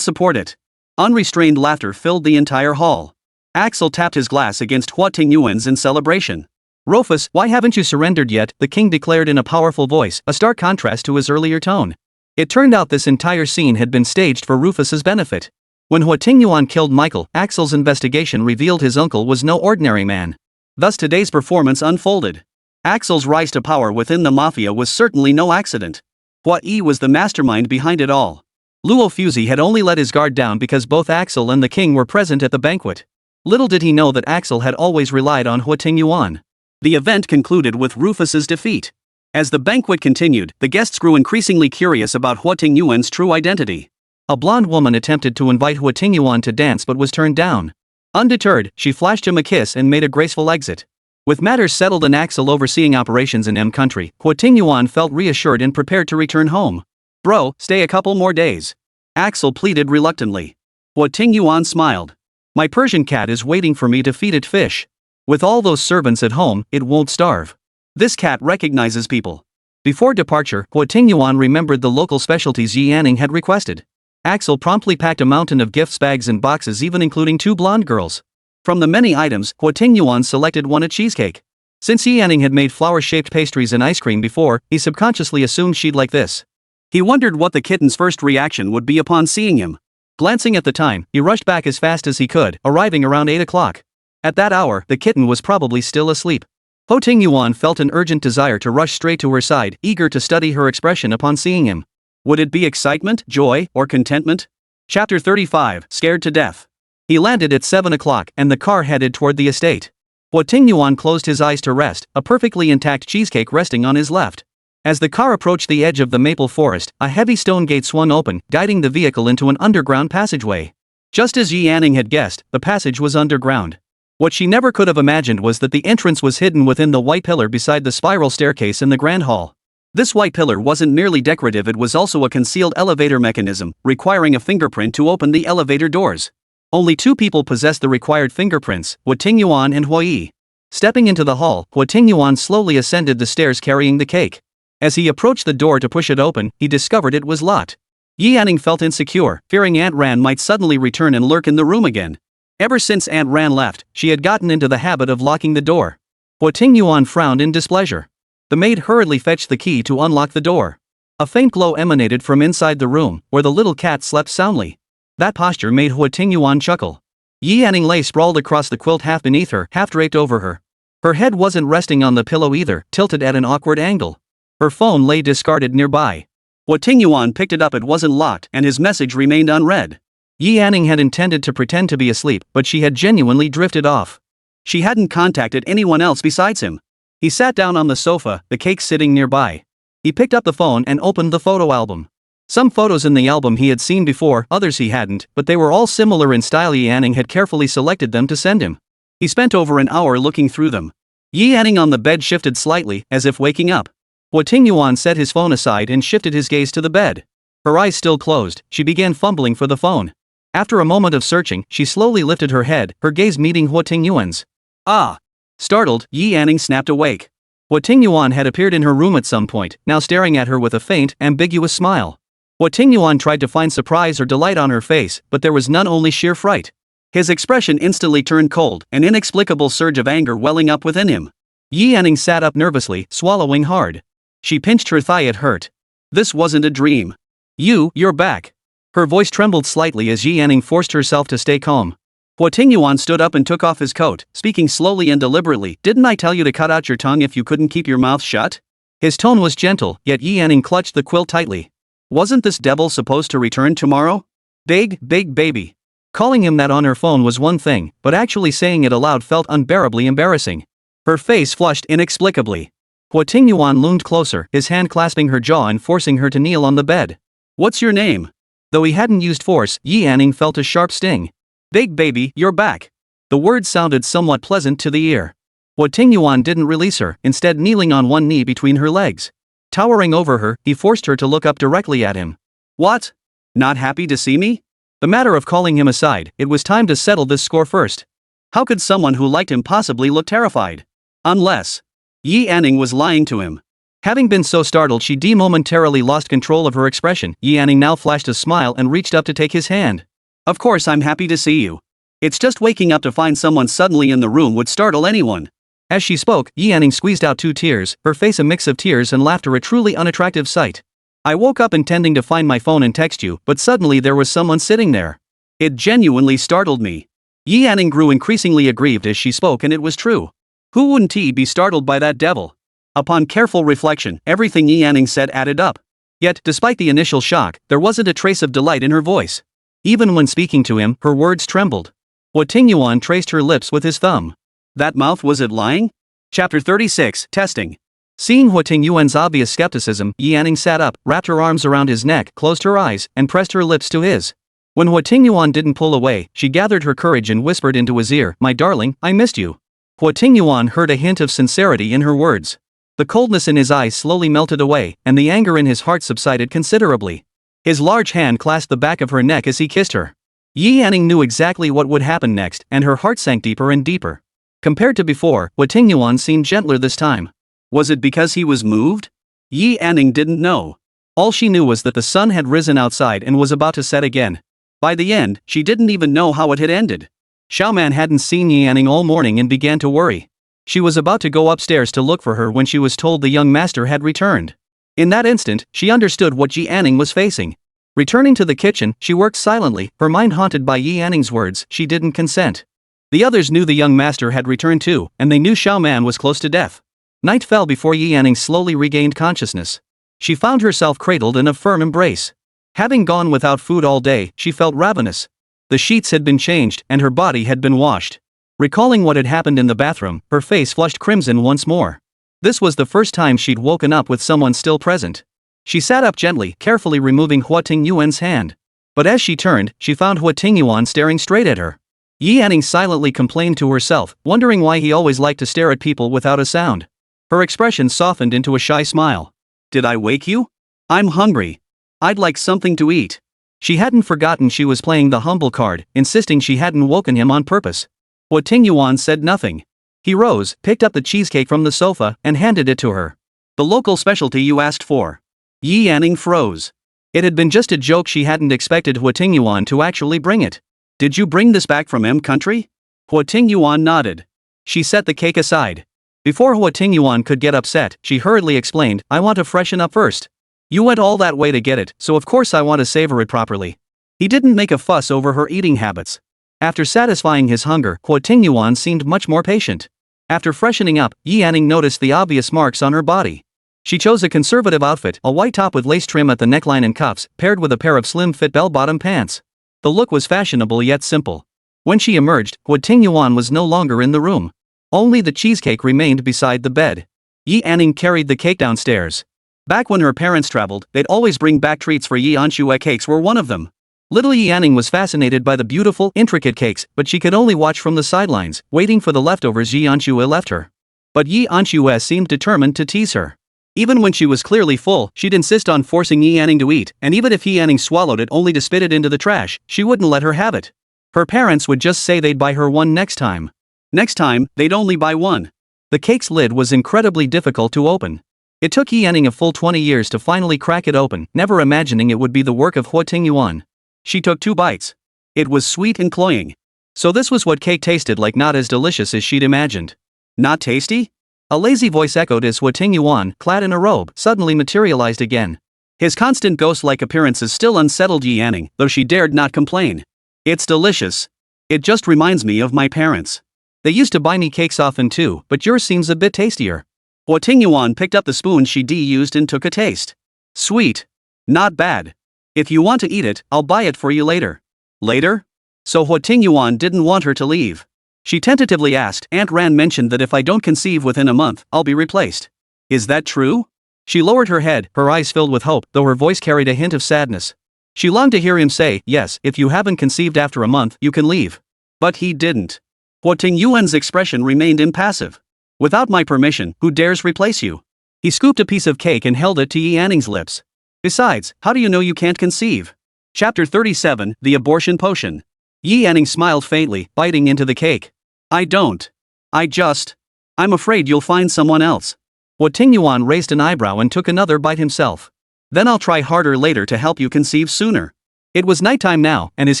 support it. Unrestrained laughter filled the entire hall. Axel tapped his glass against Huo Tingyuan's in celebration. Rufus, why haven't you surrendered yet? The king declared in a powerful voice, a stark contrast to his earlier tone. It turned out this entire scene had been staged for Rufus's benefit. When Huo Tingyuan killed Michael, Axel's investigation revealed his uncle was no ordinary man. Thus today's performance unfolded. Axel's rise to power within the mafia was certainly no accident. Hua Yi was the mastermind behind it all. Luo Fuzi had only let his guard down because both Axel and the king were present at the banquet. Little did he know that Axel had always relied on Huo Tingyuan. The event concluded with Rufus's defeat. As the banquet continued, the guests grew increasingly curious about Huo Tingyuan's true identity. A blonde woman attempted to invite Huo Tingyuan to dance but was turned down. Undeterred, she flashed him a kiss and made a graceful exit. With matters settled and Axel overseeing operations in M country, Huo Tingyuan felt reassured and prepared to return home. Bro, stay a couple more days. Axel pleaded reluctantly. Huo Tingyuan smiled. My Persian cat is waiting for me to feed it fish. With all those servants at home, it won't starve. This cat recognizes people. Before departure, Huo Tingyuan remembered the local specialties Yi Anning had requested. Axel promptly packed a mountain of gifts, bags and boxes, even including 2 blonde girls. From the many items, Huo Tingyuan selected one, a cheesecake. Since Yi Anning had made flower-shaped pastries and ice cream before, he subconsciously assumed she'd like this. He wondered what the kitten's first reaction would be upon seeing him. Glancing at the time, he rushed back as fast as he could, arriving around 8 o'clock. At that hour, the kitten was probably still asleep. Huo Tingyuan felt an urgent desire to rush straight to her side, eager to study her expression upon seeing him. Would it be excitement, joy, or contentment? Chapter 35, Scared to Death. He landed at 7 o'clock and the car headed toward the estate. Huo Tingyuan closed his eyes to rest, a perfectly intact cheesecake resting on his left. As the car approached the edge of the maple forest, a heavy stone gate swung open, guiding the vehicle into an underground passageway. Just as Yi Anning had guessed, the passage was underground. What she never could have imagined was that the entrance was hidden within the white pillar beside the spiral staircase in the grand hall. This white pillar wasn't merely decorative, it was also a concealed elevator mechanism, requiring a fingerprint to open the elevator doors. Only 2 people possessed the required fingerprints, Huo Tingyuan and Huo Yi. Stepping into the hall, Huo Tingyuan slowly ascended the stairs carrying the cake. As he approached the door to push it open, he discovered it was locked. Yi Anning felt insecure, fearing Aunt Ran might suddenly return and lurk in the room again. Ever since Aunt Ran left, she had gotten into the habit of locking the door. Huo Tingyuan frowned in displeasure. The maid hurriedly fetched the key to unlock the door. A faint glow emanated from inside the room, where the little cat slept soundly. That posture made Huo Tingyuan chuckle. Yi Anning lay sprawled across the quilt half beneath her, half draped over her. Her head wasn't resting on the pillow either, tilted at an awkward angle. Her phone lay discarded nearby. Huo Tingyuan picked it up, it wasn't locked, and his message remained unread. Yi Anning had intended to pretend to be asleep, but she had genuinely drifted off. She hadn't contacted anyone else besides him. He sat down on the sofa, the cake sitting nearby. He picked up the phone and opened the photo album. Some photos in the album he had seen before, others he hadn't, but they were all similar in style. Yi Anning had carefully selected them to send him. He spent over an hour looking through them. Yi Anning on the bed shifted slightly, as if waking up. Huo Tingyuan set his phone aside and shifted his gaze to the bed. Her eyes still closed, she began fumbling for the phone. After a moment of searching, she slowly lifted her head, her gaze meeting Huo Tingyuan's. Ah! Startled, Yi Anning snapped awake. Huo Tingyuan had appeared in her room at some point, now staring at her with a faint, ambiguous smile. Huo Tingyuan tried to find surprise or delight on her face, but there was none, only sheer fright. His expression instantly turned cold, an inexplicable surge of anger welling up within him. Yi Anning sat up nervously, swallowing hard. She pinched her thigh, it hurt. This wasn't a dream. You're back. Her voice trembled slightly as Yi Anning forced herself to stay calm. Huo Tingyuan stood up and took off his coat, speaking slowly and deliberately. Didn't I tell you to cut out your tongue if you couldn't keep your mouth shut? His tone was gentle, yet Yi Anning clutched the quilt tightly. Wasn't this devil supposed to return tomorrow? Big baby. Calling him that on her phone was one thing, but actually saying it aloud felt unbearably embarrassing. Her face flushed inexplicably. Huo Tingyuan loomed closer, his hand clasping her jaw and forcing her to kneel on the bed. What's your name? Though he hadn't used force, Yi Anning felt a sharp sting. Big baby, you're back. The words sounded somewhat pleasant to the ear. Huo Tingyuan didn't release her, instead kneeling on one knee between her legs. Towering over her, he forced her to look up directly at him. What? Not happy to see me? The matter of calling him aside, it was time to settle this score first. How could someone who liked him possibly look terrified? Unless Yi Anning was lying to him. Having been so startled, she momentarily lost control of her expression. Yi Anning now flashed a smile and reached up to take his hand. Of course I'm happy to see you. It's just waking up to find someone suddenly in the room would startle anyone. As she spoke, Yi Anning squeezed out 2 tears, her face a mix of tears and laughter, a truly unattractive sight. I woke up intending to find my phone and text you, but suddenly there was someone sitting there. It genuinely startled me. Yi Anning grew increasingly aggrieved as she spoke, and it was true. Who wouldn't he be startled by that devil? Upon careful reflection, everything Yi Anning said added up. Yet, despite the initial shock, there wasn't a trace of delight in her voice. Even when speaking to him, her words trembled. Huo Tingyuan traced her lips with his thumb. That mouth, was it lying? Chapter 36, Testing. Seeing Huo Tingyuan's obvious skepticism, Yi Anning sat up, wrapped her arms around his neck, closed her eyes, and pressed her lips to his. When Huo Tingyuan didn't pull away, she gathered her courage and whispered into his ear, "My darling, I missed you." Huo Tingyuan heard a hint of sincerity in her words. The coldness in his eyes slowly melted away, and the anger in his heart subsided considerably. His large hand clasped the back of her neck as he kissed her. Yi Anning knew exactly what would happen next, and her heart sank deeper and deeper. Compared to before, Huo Tingyuan seemed gentler this time. Was it because he was moved? Yi Anning didn't know. All she knew was that the sun had risen outside and was about to set again. By the end, she didn't even know how it had ended. Xiaoman hadn't seen Yi Anning all morning and began to worry. She was about to go upstairs to look for her when she was told the young master had returned. In that instant, she understood what Yi Anning was facing. Returning to the kitchen, she worked silently, her mind haunted by Yi Anning's words, "She didn't consent." The others knew the young master had returned too, and they knew Xiaoman was close to death. Night fell before Yi Yanning slowly regained consciousness. She found herself cradled in a firm embrace. Having gone without food all day, she felt ravenous. The sheets had been changed, and her body had been washed. Recalling what had happened in the bathroom, her face flushed crimson once more. This was the first time she'd woken up with someone still present. She sat up gently, carefully removing Huo Tingyuan's hand. But as she turned, she found Huo Tingyuan staring straight at her. Yi Yanning silently complained to herself, wondering why he always liked to stare at people without a sound. Her expression softened into a shy smile. "Did I wake you? I'm hungry. I'd like something to eat." She hadn't forgotten she was playing the humble card, insisting she hadn't woken him on purpose. Huo Tingyuan said nothing. He rose, picked up the cheesecake from the sofa, and handed it to her. "The local specialty you asked for." Yi Yanning froze. It had been just a joke, she hadn't expected Huo Tingyuan to actually bring it. "Did you bring this back from M country?" Huo Tingyuan nodded. She set the cake aside. Before Huo Tingyuan could get upset, she hurriedly explained, "I want to freshen up first. You went all that way to get it, so of course I want to savor it properly." He didn't make a fuss over her eating habits. After satisfying his hunger, Huo Tingyuan seemed much more patient. After freshening up, Yi Yanning noticed the obvious marks on her body. She chose a conservative outfit, a white top with lace trim at the neckline and cuffs, paired with a pair of slim-fit bell-bottom pants. The look was fashionable yet simple. When she emerged, Huo Tingyuan was no longer in the room. Only the cheesecake remained beside the bed. Yi Yanning carried the cake downstairs. Back when her parents traveled, they'd always bring back treats for Yi Anshue. Cakes were one of them. Little Yi Yanning was fascinated by the beautiful, intricate cakes, but she could only watch from the sidelines, waiting for the leftovers Yi Anshue left her. But Yi Anshue seemed determined to tease her. Even when she was clearly full, she'd insist on forcing Yi Yanning to eat, and even if Yi Yanning swallowed it only to spit it into the trash, she wouldn't let her have it. Her parents would just say they'd buy her one next time. Next time, they'd only buy one. The cake's lid was incredibly difficult to open. It took Yi Yanning a full 20 years to finally crack it open, never imagining it would be the work of Huo Tingyuan. She took 2 bites. It was sweet and cloying. So this was what cake tasted like, not as delicious as she'd imagined. Not tasty? A lazy voice echoed as Huo Tingyuan, clad in a robe, suddenly materialized again. His constant ghost-like appearances still unsettled Yi Yanning, though she dared not complain. "It's delicious. It just reminds me of my parents. They used to buy me cakes often too, but yours seems a bit tastier." Huo Tingyuan picked up the spoon she'd used and took a taste. "Sweet. Not bad. If you want to eat it, I'll buy it for you later." Later? So Huo Tingyuan didn't want her to leave. She tentatively asked, "Aunt Ran mentioned that if I don't conceive within a month, I'll be replaced. Is that true?" She lowered her head, her eyes filled with hope, though her voice carried a hint of sadness. She longed to hear him say, "Yes, if you haven't conceived after a month, you can leave." But he didn't. Huo Tingyuan's expression remained impassive. "Without my permission, who dares replace you?" He scooped a piece of cake and held it to Yi Yanning's lips. "Besides, how do you know you can't conceive?" Chapter 37, The Abortion Potion. Yi Yanning smiled faintly, biting into the cake. "I don't. I'm afraid you'll find someone else." Huo Tingyuan raised an eyebrow and took another bite himself. "Then I'll try harder later to help you conceive sooner." It was nighttime now, and his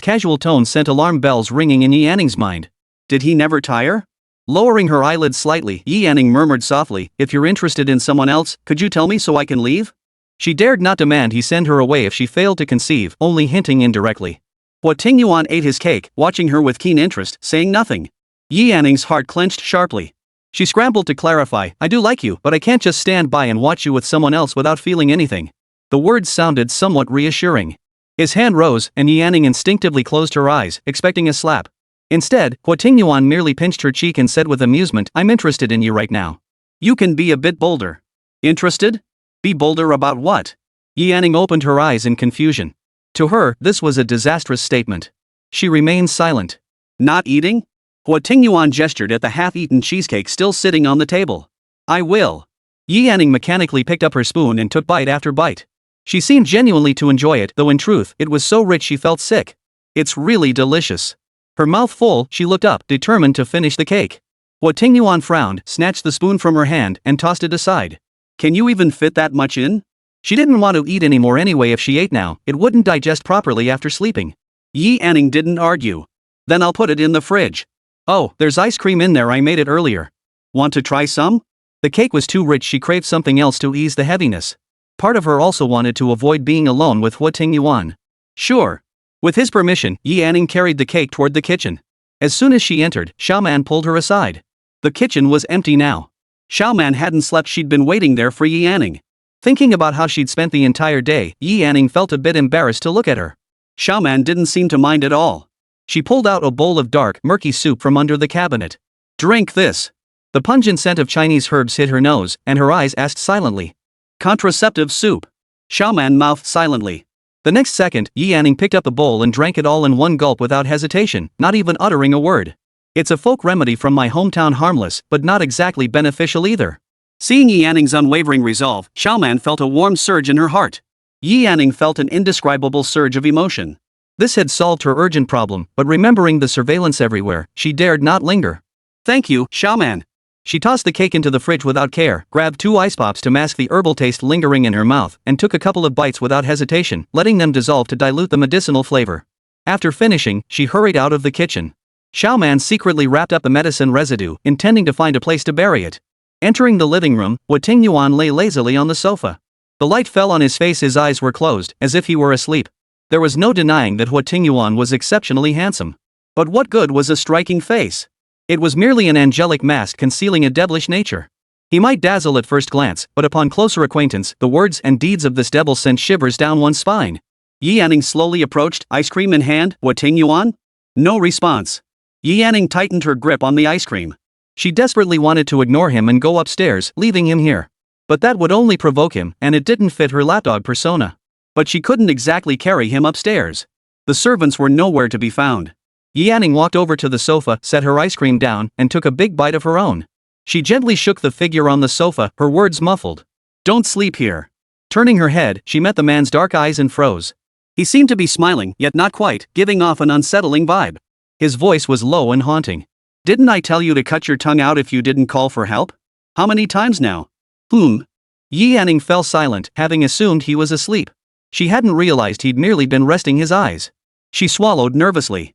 casual tone sent alarm bells ringing in Yi Yanning's mind. Did he never tire? Lowering her eyelids slightly, Yi Yanning murmured softly, "If you're interested in someone else, could you tell me so I can leave?" She dared not demand he send her away if she failed to conceive, only hinting indirectly. Huo Tingyuan ate his cake, watching her with keen interest, saying nothing. Yi Yanning's heart clenched sharply. She scrambled to clarify, "I do like you, but I can't just stand by and watch you with someone else without feeling anything." The words sounded somewhat reassuring. His hand rose, and Yi Yanning instinctively closed her eyes, expecting a slap. Instead, Huo Tingyuan merely pinched her cheek and said with amusement, "I'm interested in you right now. You can be a bit bolder." "Interested? Be bolder about what?" Yi Yanning opened her eyes in confusion. To her, this was a disastrous statement. She remained silent. "Not eating?" Huo Tingyuan gestured at the half-eaten cheesecake still sitting on the table. "I will." Yi Yanning mechanically picked up her spoon and took bite after bite. She seemed genuinely to enjoy it, though in truth, it was so rich she felt sick. "It's really delicious." Her mouth full, she looked up, determined to finish the cake. Huo Tingyuan frowned, snatched the spoon from her hand, and tossed it aside. "Can you even fit that much in?" She didn't want to eat anymore anyway. If she ate now, it wouldn't digest properly after sleeping. Yi Yanning didn't argue. "Then I'll put it in the fridge." "Oh, there's ice cream in there, I made it earlier. Want to try some?" The cake was too rich, she craved something else to ease the heaviness. Part of her also wanted to avoid being alone with Huo Tingyuan. "Sure." With his permission, Yi Yanning carried the cake toward the kitchen. As soon as she entered, Xiaoman pulled her aside. The kitchen was empty now. Xiaoman hadn't slept, she'd been waiting there for Yi Anning. Thinking about how she'd spent the entire day, Yi Anning felt a bit embarrassed to look at her. Xiaoman didn't seem to mind at all. She pulled out a bowl of dark, murky soup from under the cabinet. Drink this. The pungent scent of Chinese herbs hit her nose, and her eyes asked silently. Contraceptive soup. Xiaoman mouthed silently. The next second, Yi Anning picked up the bowl and drank it all in one gulp without hesitation, not even uttering a word. It's a folk remedy from my hometown, harmless, but not exactly beneficial either. Seeing Yi Anning's unwavering resolve, Xiaoman felt a warm surge in her heart. Yi Anning felt an indescribable surge of emotion. This had solved her urgent problem, but remembering the surveillance everywhere, she dared not linger. Thank you, Xiaoman. She tossed the cake into the fridge without care, grabbed 2 ice pops to mask the herbal taste lingering in her mouth, and took a couple of bites without hesitation, letting them dissolve to dilute the medicinal flavor. After finishing, she hurried out of the kitchen. Xiaoman secretly wrapped up the medicine residue, intending to find a place to bury it. Entering the living room, Huo Tingyuan lay lazily on the sofa. The light fell on his face, his eyes were closed, as if he were asleep. There was no denying that Huo Tingyuan was exceptionally handsome. But what good was a striking face? It was merely an angelic mask concealing a devilish nature. He might dazzle at first glance, but upon closer acquaintance, the words and deeds of this devil sent shivers down one's spine. Yi Anning slowly approached, ice cream in hand. Huo Tingyuan? No response. Yi Anning tightened her grip on the ice cream. She desperately wanted to ignore him and go upstairs, leaving him here. But that would only provoke him, and it didn't fit her lapdog persona. But she couldn't exactly carry him upstairs. The servants were nowhere to be found. Yi Anning walked over to the sofa, set her ice cream down, and took a big bite of her own. She gently shook the figure on the sofa, her words muffled. Don't sleep here. Turning her head, she met the man's dark eyes and froze. He seemed to be smiling, yet not quite, giving off an unsettling vibe. His voice was low and haunting. Didn't I tell you to cut your tongue out if you didn't call for help? How many times now? Yi Anning fell silent, having assumed he was asleep. She hadn't realized he'd merely been resting his eyes. She swallowed nervously.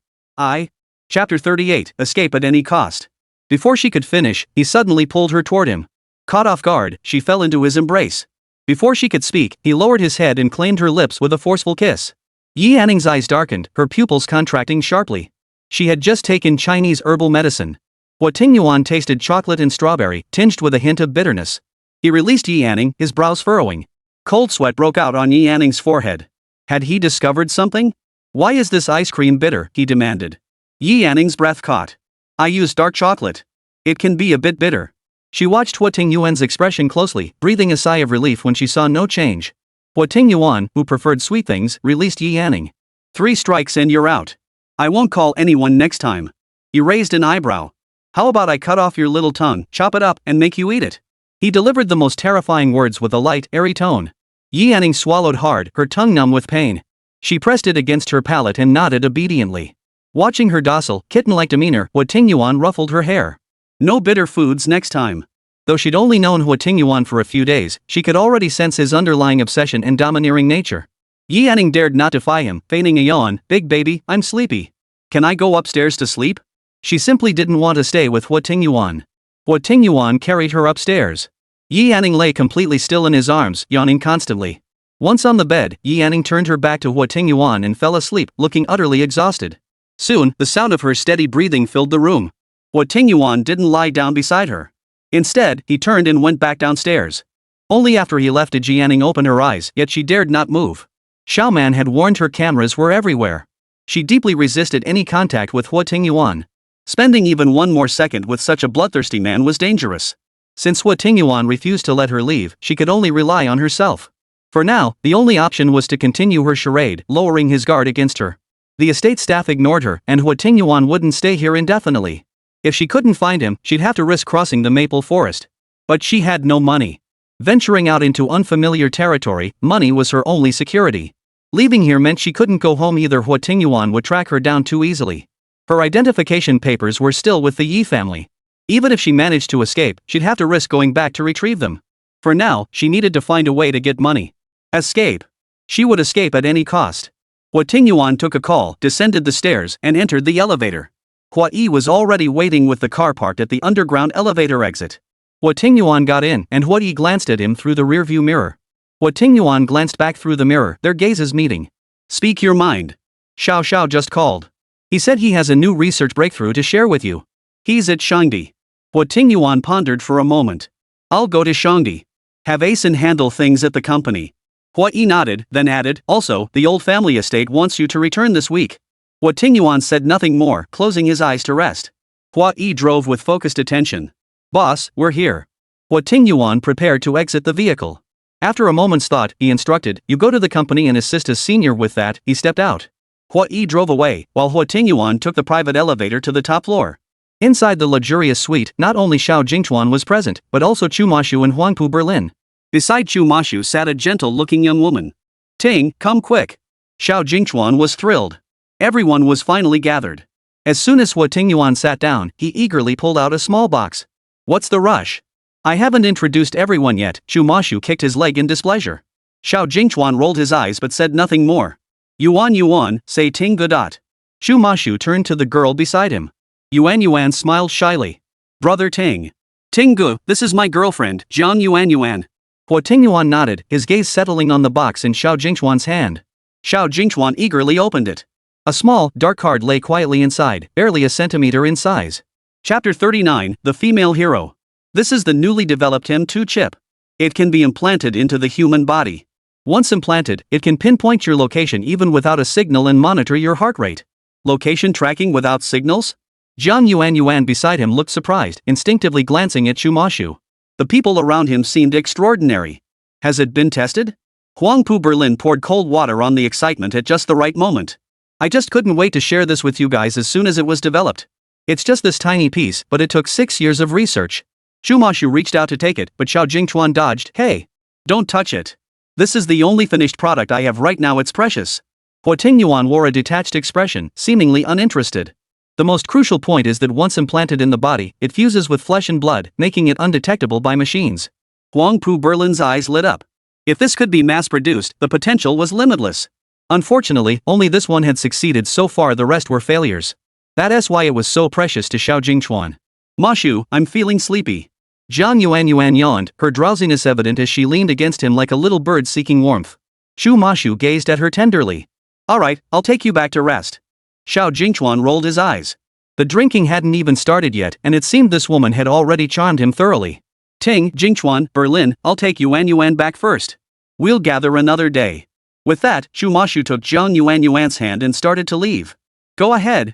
Chapter 38, Escape at Any Cost. Before she could finish, he suddenly pulled her toward him. Caught off guard, she fell into his embrace. Before she could speak, he lowered his head and claimed her lips with a forceful kiss. Yi Anning's eyes darkened, her pupils contracting sharply. She had just taken Chinese herbal medicine. Huo Tingyuan tasted chocolate and strawberry, tinged with a hint of bitterness. He released Yi Anning, his brows furrowing. Cold sweat broke out on Yi Anning's forehead. Had he discovered something? Why is this ice cream bitter? He demanded. Yi Anning's breath caught. I used dark chocolate. It can be a bit bitter. She watched Huo Tingyuan's expression closely, breathing a sigh of relief when she saw no change. Huo Tingyuan, who preferred sweet things, released Yi Anning. 3 strikes and you're out. I won't call anyone next time. He raised an eyebrow. How about I cut off your little tongue, chop it up, and make you eat it? He delivered the most terrifying words with a light, airy tone. Yi Anning swallowed hard, her tongue numb with pain. She pressed it against her palate and nodded obediently. Watching her docile, kitten-like demeanor, Huo Tingyuan ruffled her hair. No bitter foods next time. Though she'd only known Huo Tingyuan for a few days, she could already sense his underlying obsession and domineering nature. Yi Anning dared not defy him, feigning a yawn. Big baby, I'm sleepy. Can I go upstairs to sleep? She simply didn't want to stay with Huo Tingyuan. Huo Tingyuan carried her upstairs. Yi Anning lay completely still in his arms, yawning constantly. Once on the bed, Yi Anning turned her back to Huo Tingyuan and fell asleep, looking utterly exhausted. Soon, the sound of her steady breathing filled the room. Huo Tingyuan didn't lie down beside her. Instead, he turned and went back downstairs. Only after he left did Yi Anning open her eyes, yet she dared not move. Xiaoman had warned her cameras were everywhere. She deeply resisted any contact with Huo Tingyuan. Spending even one more second with such a bloodthirsty man was dangerous. Since Huo Tingyuan refused to let her leave, she could only rely on herself. For now, the only option was to continue her charade, lowering his guard against her. The estate staff ignored her, and Huo Tingyuan wouldn't stay here indefinitely. If she couldn't find him, she'd have to risk crossing the maple forest. But she had no money. Venturing out into unfamiliar territory, money was her only security. Leaving here meant she couldn't go home either. Huo Tingyuan would track her down too easily. Her identification papers were still with the Yi family. Even if she managed to escape, she'd have to risk going back to retrieve them. For now, she needed to find a way to get money. Escape. She would escape at any cost. Huo Tingyuan took a call, descended the stairs, and entered the elevator. Hua Yi was already waiting with the car parked at the underground elevator exit. Huo Tingyuan got in, and Hua Yi glanced at him through the rearview mirror. Huo Tingyuan glanced back through the mirror, their gazes meeting. Speak your mind. Xiao Xiao just called. He said he has a new research breakthrough to share with you. He's at Shangdi. Huo Tingyuan pondered for a moment. I'll go to Shangdi. Have Asen handle things at the company. Huo Yi nodded, then added, also, the old family estate wants you to return this week. Huo Tingyuan said nothing more, closing his eyes to rest. Huo Yi drove with focused attention. Boss, we're here. Huo Tingyuan prepared to exit the vehicle. After a moment's thought, he instructed, you go to the company and assist as senior with that. He stepped out. Huo Yi drove away, while Huo Tingyuan took the private elevator to the top floor. Inside the luxurious suite, not only Xiao Jingchuan was present, but also Chu Mashu and Huangpu Berlin. Beside Chu Mashu sat a gentle-looking young woman. Ting, come quick. Xiao Jingchuan was thrilled. Everyone was finally gathered. As soon as Huo Tingyuan sat down, he eagerly pulled out a small box. What's the rush? I haven't introduced everyone yet. Chu Mashu kicked his leg in displeasure. Xiao Jingchuan rolled his eyes but said nothing more. Yuan, say Ting Godot. Chu Mashu turned to the girl beside him. Yuan smiled shyly. Brother Ting. Ting Gu, this is my girlfriend, Jiang Yuan. Huo Tingyuan nodded, his gaze settling on the box in Xiao Jingchuan's hand. Xiao Jingchuan eagerly opened it. A small, dark card lay quietly inside, barely a centimeter in size. Chapter 39, The Female Hero. This is the newly developed M2 chip. It can be implanted into the human body. Once implanted, it can pinpoint your location even without a signal and monitor your heart rate. Location tracking without signals? Jiang Yuan beside him looked surprised, instinctively glancing at Chu Mashu. The people around him seemed extraordinary. Has it been tested? Huangpu Berlin poured cold water on the excitement at just the right moment. I just couldn't wait to share this with you guys as soon as it was developed. It's just this tiny piece, but it took 6 years of research. Chu Mashu reached out to take it, but Xiao Jingchuan dodged. Hey! Don't touch it. This is the only finished product I have right now, it's precious. Huo Tingyuan wore a detached expression, seemingly uninterested. The most crucial point is that once implanted in the body, it fuses with flesh and blood, making it undetectable by machines. Huangpu Berlin's eyes lit up. If this could be mass-produced, the potential was limitless. Unfortunately, only this one had succeeded so far, the rest were failures. That's why it was so precious to Xiao Jingchuan. Mashu, I'm feeling sleepy. Jiang Yuan yawned, her drowsiness evident as she leaned against him like a little bird seeking warmth. Chu Mashu gazed at her tenderly. Alright, I'll take you back to rest. Xiao Jingchuan rolled his eyes. The drinking hadn't even started yet, and it seemed this woman had already charmed him thoroughly. Ting, Jingchuan, Berlin, I'll take Yuan back first. We'll gather another day. With that, Chu Mashu took Jiang Yuan's hand and started to leave. Go ahead.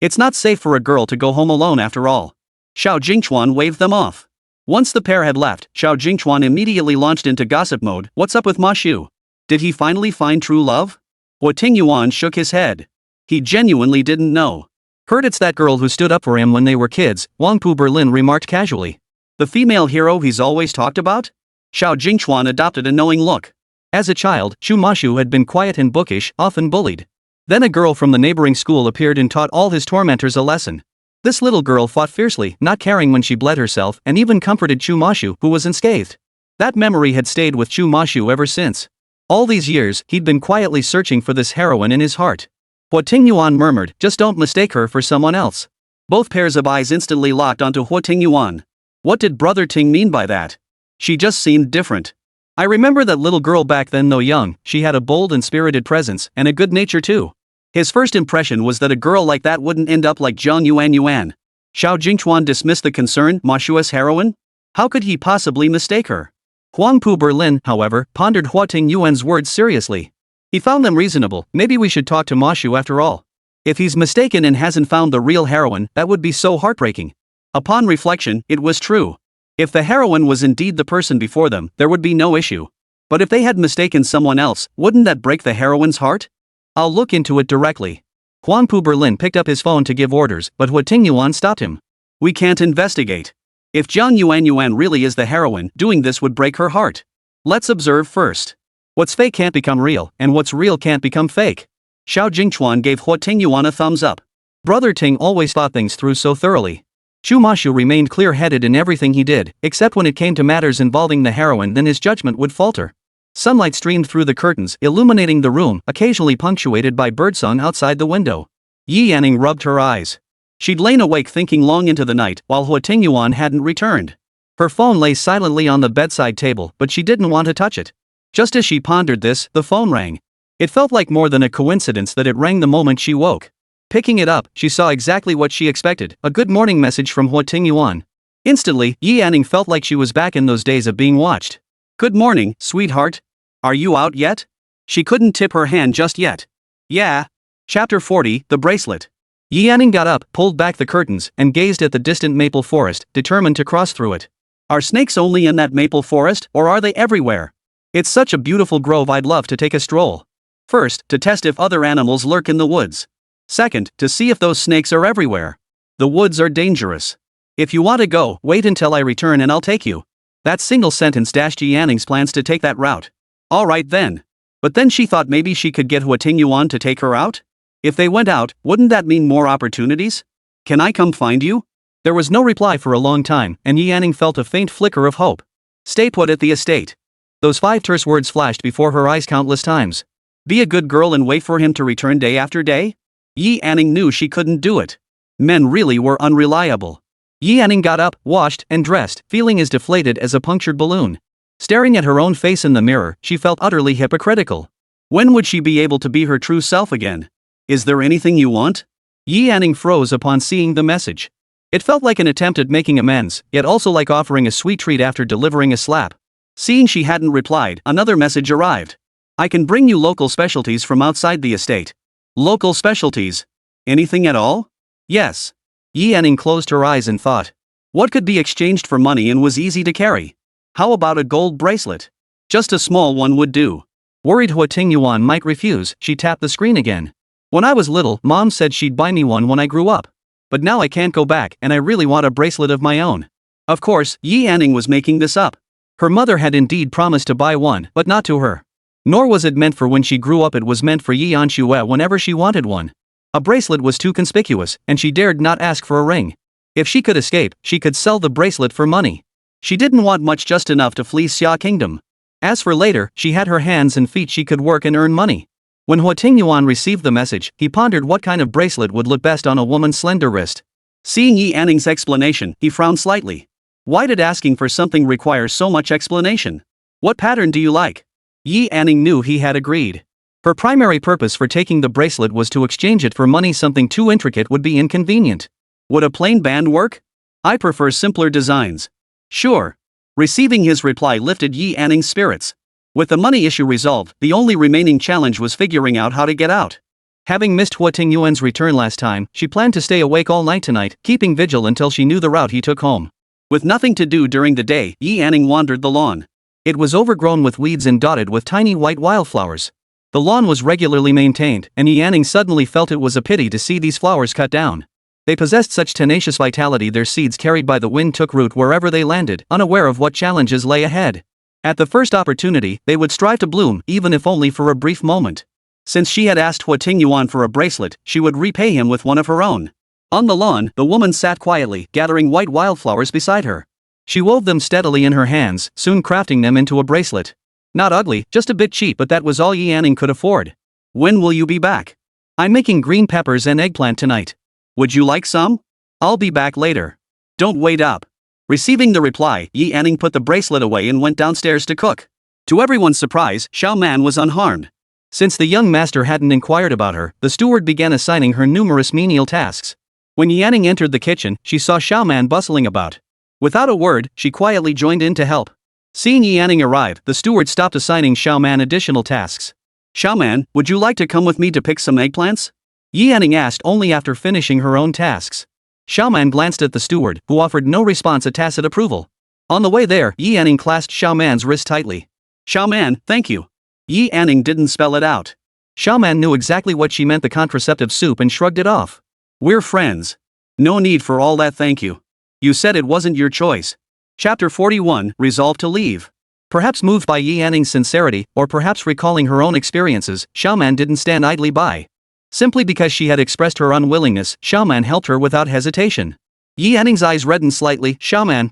It's not safe for a girl to go home alone after all. Xiao Jingchuan waved them off. Once the pair had left, Xiao Jingchuan immediately launched into gossip mode. What's up with Mashu? Did he finally find true love? Huo Tingyuan shook his head. He genuinely didn't know. Heard it's that girl who stood up for him when they were kids, Huangpu Berlin remarked casually. The female hero he's always talked about? Xiao Jingchuan adopted a knowing look. As a child, Chu Mashu had been quiet and bookish, often bullied. Then a girl from the neighboring school appeared and taught all his tormentors a lesson. This little girl fought fiercely, not caring when she bled herself, and even comforted Chu Mashu, who was unscathed. That memory had stayed with Chu Mashu ever since. All these years, he'd been quietly searching for this heroine in his heart. Huo Tingyuan murmured, just don't mistake her for someone else. Both pairs of eyes instantly locked onto Huo Tingyuan. What did Brother Ting mean by that? She just seemed different. I remember that little girl back then, though young, she had a bold and spirited presence, and a good nature too. His first impression was that a girl like that wouldn't end up like Jiang Yuan. Xiao Jingchuan dismissed the concern, Mashua's heroine? How could he possibly mistake her? Huangpu Berlin, however, pondered Huo Tingyuan's words seriously. He found them reasonable. Maybe we should talk to Mashu after all. If he's mistaken and hasn't found the real heroine, that would be so heartbreaking. Upon reflection, it was true. If the heroine was indeed the person before them, there would be no issue. But if they had mistaken someone else, wouldn't that break the heroine's heart? I'll look into it directly. Huangpu Berlin picked up his phone to give orders, but Huo Tingyuan stopped him. We can't investigate. If Jiang Yuan really is the heroine, doing this would break her heart. Let's observe first. What's fake can't become real, and what's real can't become fake. Xiao Jingchuan gave Huo Tingyuan a thumbs up. Brother Ting always thought things through so thoroughly. Chu Mashu remained clear-headed in everything he did, except when it came to matters involving the heroine, then his judgment would falter. Sunlight streamed through the curtains, illuminating the room, occasionally punctuated by birdsong outside the window. Yi Yanning rubbed her eyes. She'd lain awake thinking long into the night, while Huo Tingyuan hadn't returned. Her phone lay silently on the bedside table, but she didn't want to touch it. Just as she pondered this, the phone rang. It felt like more than a coincidence that it rang the moment she woke. Picking it up, she saw exactly what she expected, a good morning message from Huo Tingyuan. Instantly, Yi Anning felt like she was back in those days of being watched. Good morning, sweetheart. Are you out yet? She couldn't tip her hand just yet. Yeah. Chapter 40, The Bracelet. Yi Anning got up, pulled back the curtains, and gazed at the distant maple forest, determined to cross through it. Are snakes only in that maple forest, or are they everywhere? It's such a beautiful grove, I'd love to take a stroll. First, to test if other animals lurk in the woods. Second, to see if those snakes are everywhere. The woods are dangerous. If you want to go, wait until I return and I'll take you. That single sentence dashed Yi Anning's plans to take that route. Alright then. But then she thought maybe she could get Huo Tingyuan to take her out? If they went out, wouldn't that mean more opportunities? Can I come find you? There was no reply for a long time, and Yi Anning felt a faint flicker of hope. Stay put at the estate. Those 5 terse words flashed before her eyes countless times. Be a good girl and wait for him to return day after day? Yi Anning knew she couldn't do it. Men really were unreliable. Yi Anning got up, washed, and dressed, feeling as deflated as a punctured balloon. Staring at her own face in the mirror, she felt utterly hypocritical. When would she be able to be her true self again? Is there anything you want? Yi Anning froze upon seeing the message. It felt like an attempt at making amends, yet also like offering a sweet treat after delivering a slap. Seeing she hadn't replied, another message arrived. I can bring you local specialties from outside the estate. Local specialties? Anything at all? Yes. Yi Anning closed her eyes and thought. What could be exchanged for money and was easy to carry? How about a gold bracelet? Just a small one would do. Worried Huo Tingyuan might refuse, she tapped the screen again. When I was little, Mom said she'd buy me one when I grew up. But now I can't go back and I really want a bracelet of my own. Of course, Yi Anning was making this up. Her mother had indeed promised to buy one, but not to her. Nor was it meant for when she grew up, it was meant for Yi Anshue whenever she wanted one. A bracelet was too conspicuous, and she dared not ask for a ring. If she could escape, she could sell the bracelet for money. She didn't want much, just enough to flee Xia Kingdom. As for later, she had her hands and feet, she could work and earn money. When Huo Tingyuan received the message, he pondered what kind of bracelet would look best on a woman's slender wrist. Seeing Yi Anning's explanation, he frowned slightly. Why did asking for something require so much explanation? What pattern do you like? Yi Anning knew he had agreed. Her primary purpose for taking the bracelet was to exchange it for money. Something too intricate would be inconvenient. Would a plain band work? I prefer simpler designs. Sure. Receiving his reply lifted Yi Anning's spirits. With the money issue resolved, the only remaining challenge was figuring out how to get out. Having missed Huo Tingyuan's return last time, she planned to stay awake all night tonight, keeping vigil until she knew the route he took home. With nothing to do during the day, Yi Anning wandered the lawn. It was overgrown with weeds and dotted with tiny white wildflowers. The lawn was regularly maintained, and Yi Anning suddenly felt it was a pity to see these flowers cut down. They possessed such tenacious vitality, their seeds carried by the wind took root wherever they landed, unaware of what challenges lay ahead. At the first opportunity, they would strive to bloom, even if only for a brief moment. Since she had asked Huo Tingyuan for a bracelet, she would repay him with one of her own. On the lawn, the woman sat quietly, gathering white wildflowers beside her. She wove them steadily in her hands, soon crafting them into a bracelet. Not ugly, just a bit cheap, but that was all Yi Anning could afford. When will you be back? I'm making green peppers and eggplant tonight. Would you like some? I'll be back later. Don't wait up. Receiving the reply, Yi Anning put the bracelet away and went downstairs to cook. To everyone's surprise, Xiao Man was unharmed. Since the young master hadn't inquired about her, the steward began assigning her numerous menial tasks. When Yi Anning entered the kitchen, she saw Xiao Man bustling about. Without a word, she quietly joined in to help. Seeing Yi Anning arrive, the steward stopped assigning Xiao Man additional tasks. Xiao Man, would you like to come with me to pick some eggplants? Yi Anning asked only after finishing her own tasks. Xiao Man glanced at the steward, who offered no response, a tacit approval. On the way there, Yi Anning clasped Xiao Man's wrist tightly. Xiao Man, thank you. Yi Anning didn't spell it out. Xiao Man knew exactly what she meant, the contraceptive soup, and shrugged it off. We're friends. No need for all that, thank you. You said it wasn't your choice. Chapter 41, Resolve to Leave. Perhaps moved by Yi Anning's sincerity, or perhaps recalling her own experiences, Xiao Man didn't stand idly by. Simply because she had expressed her unwillingness, Xiao Man helped her without hesitation. Yi Anning's eyes reddened slightly. Xiao Man,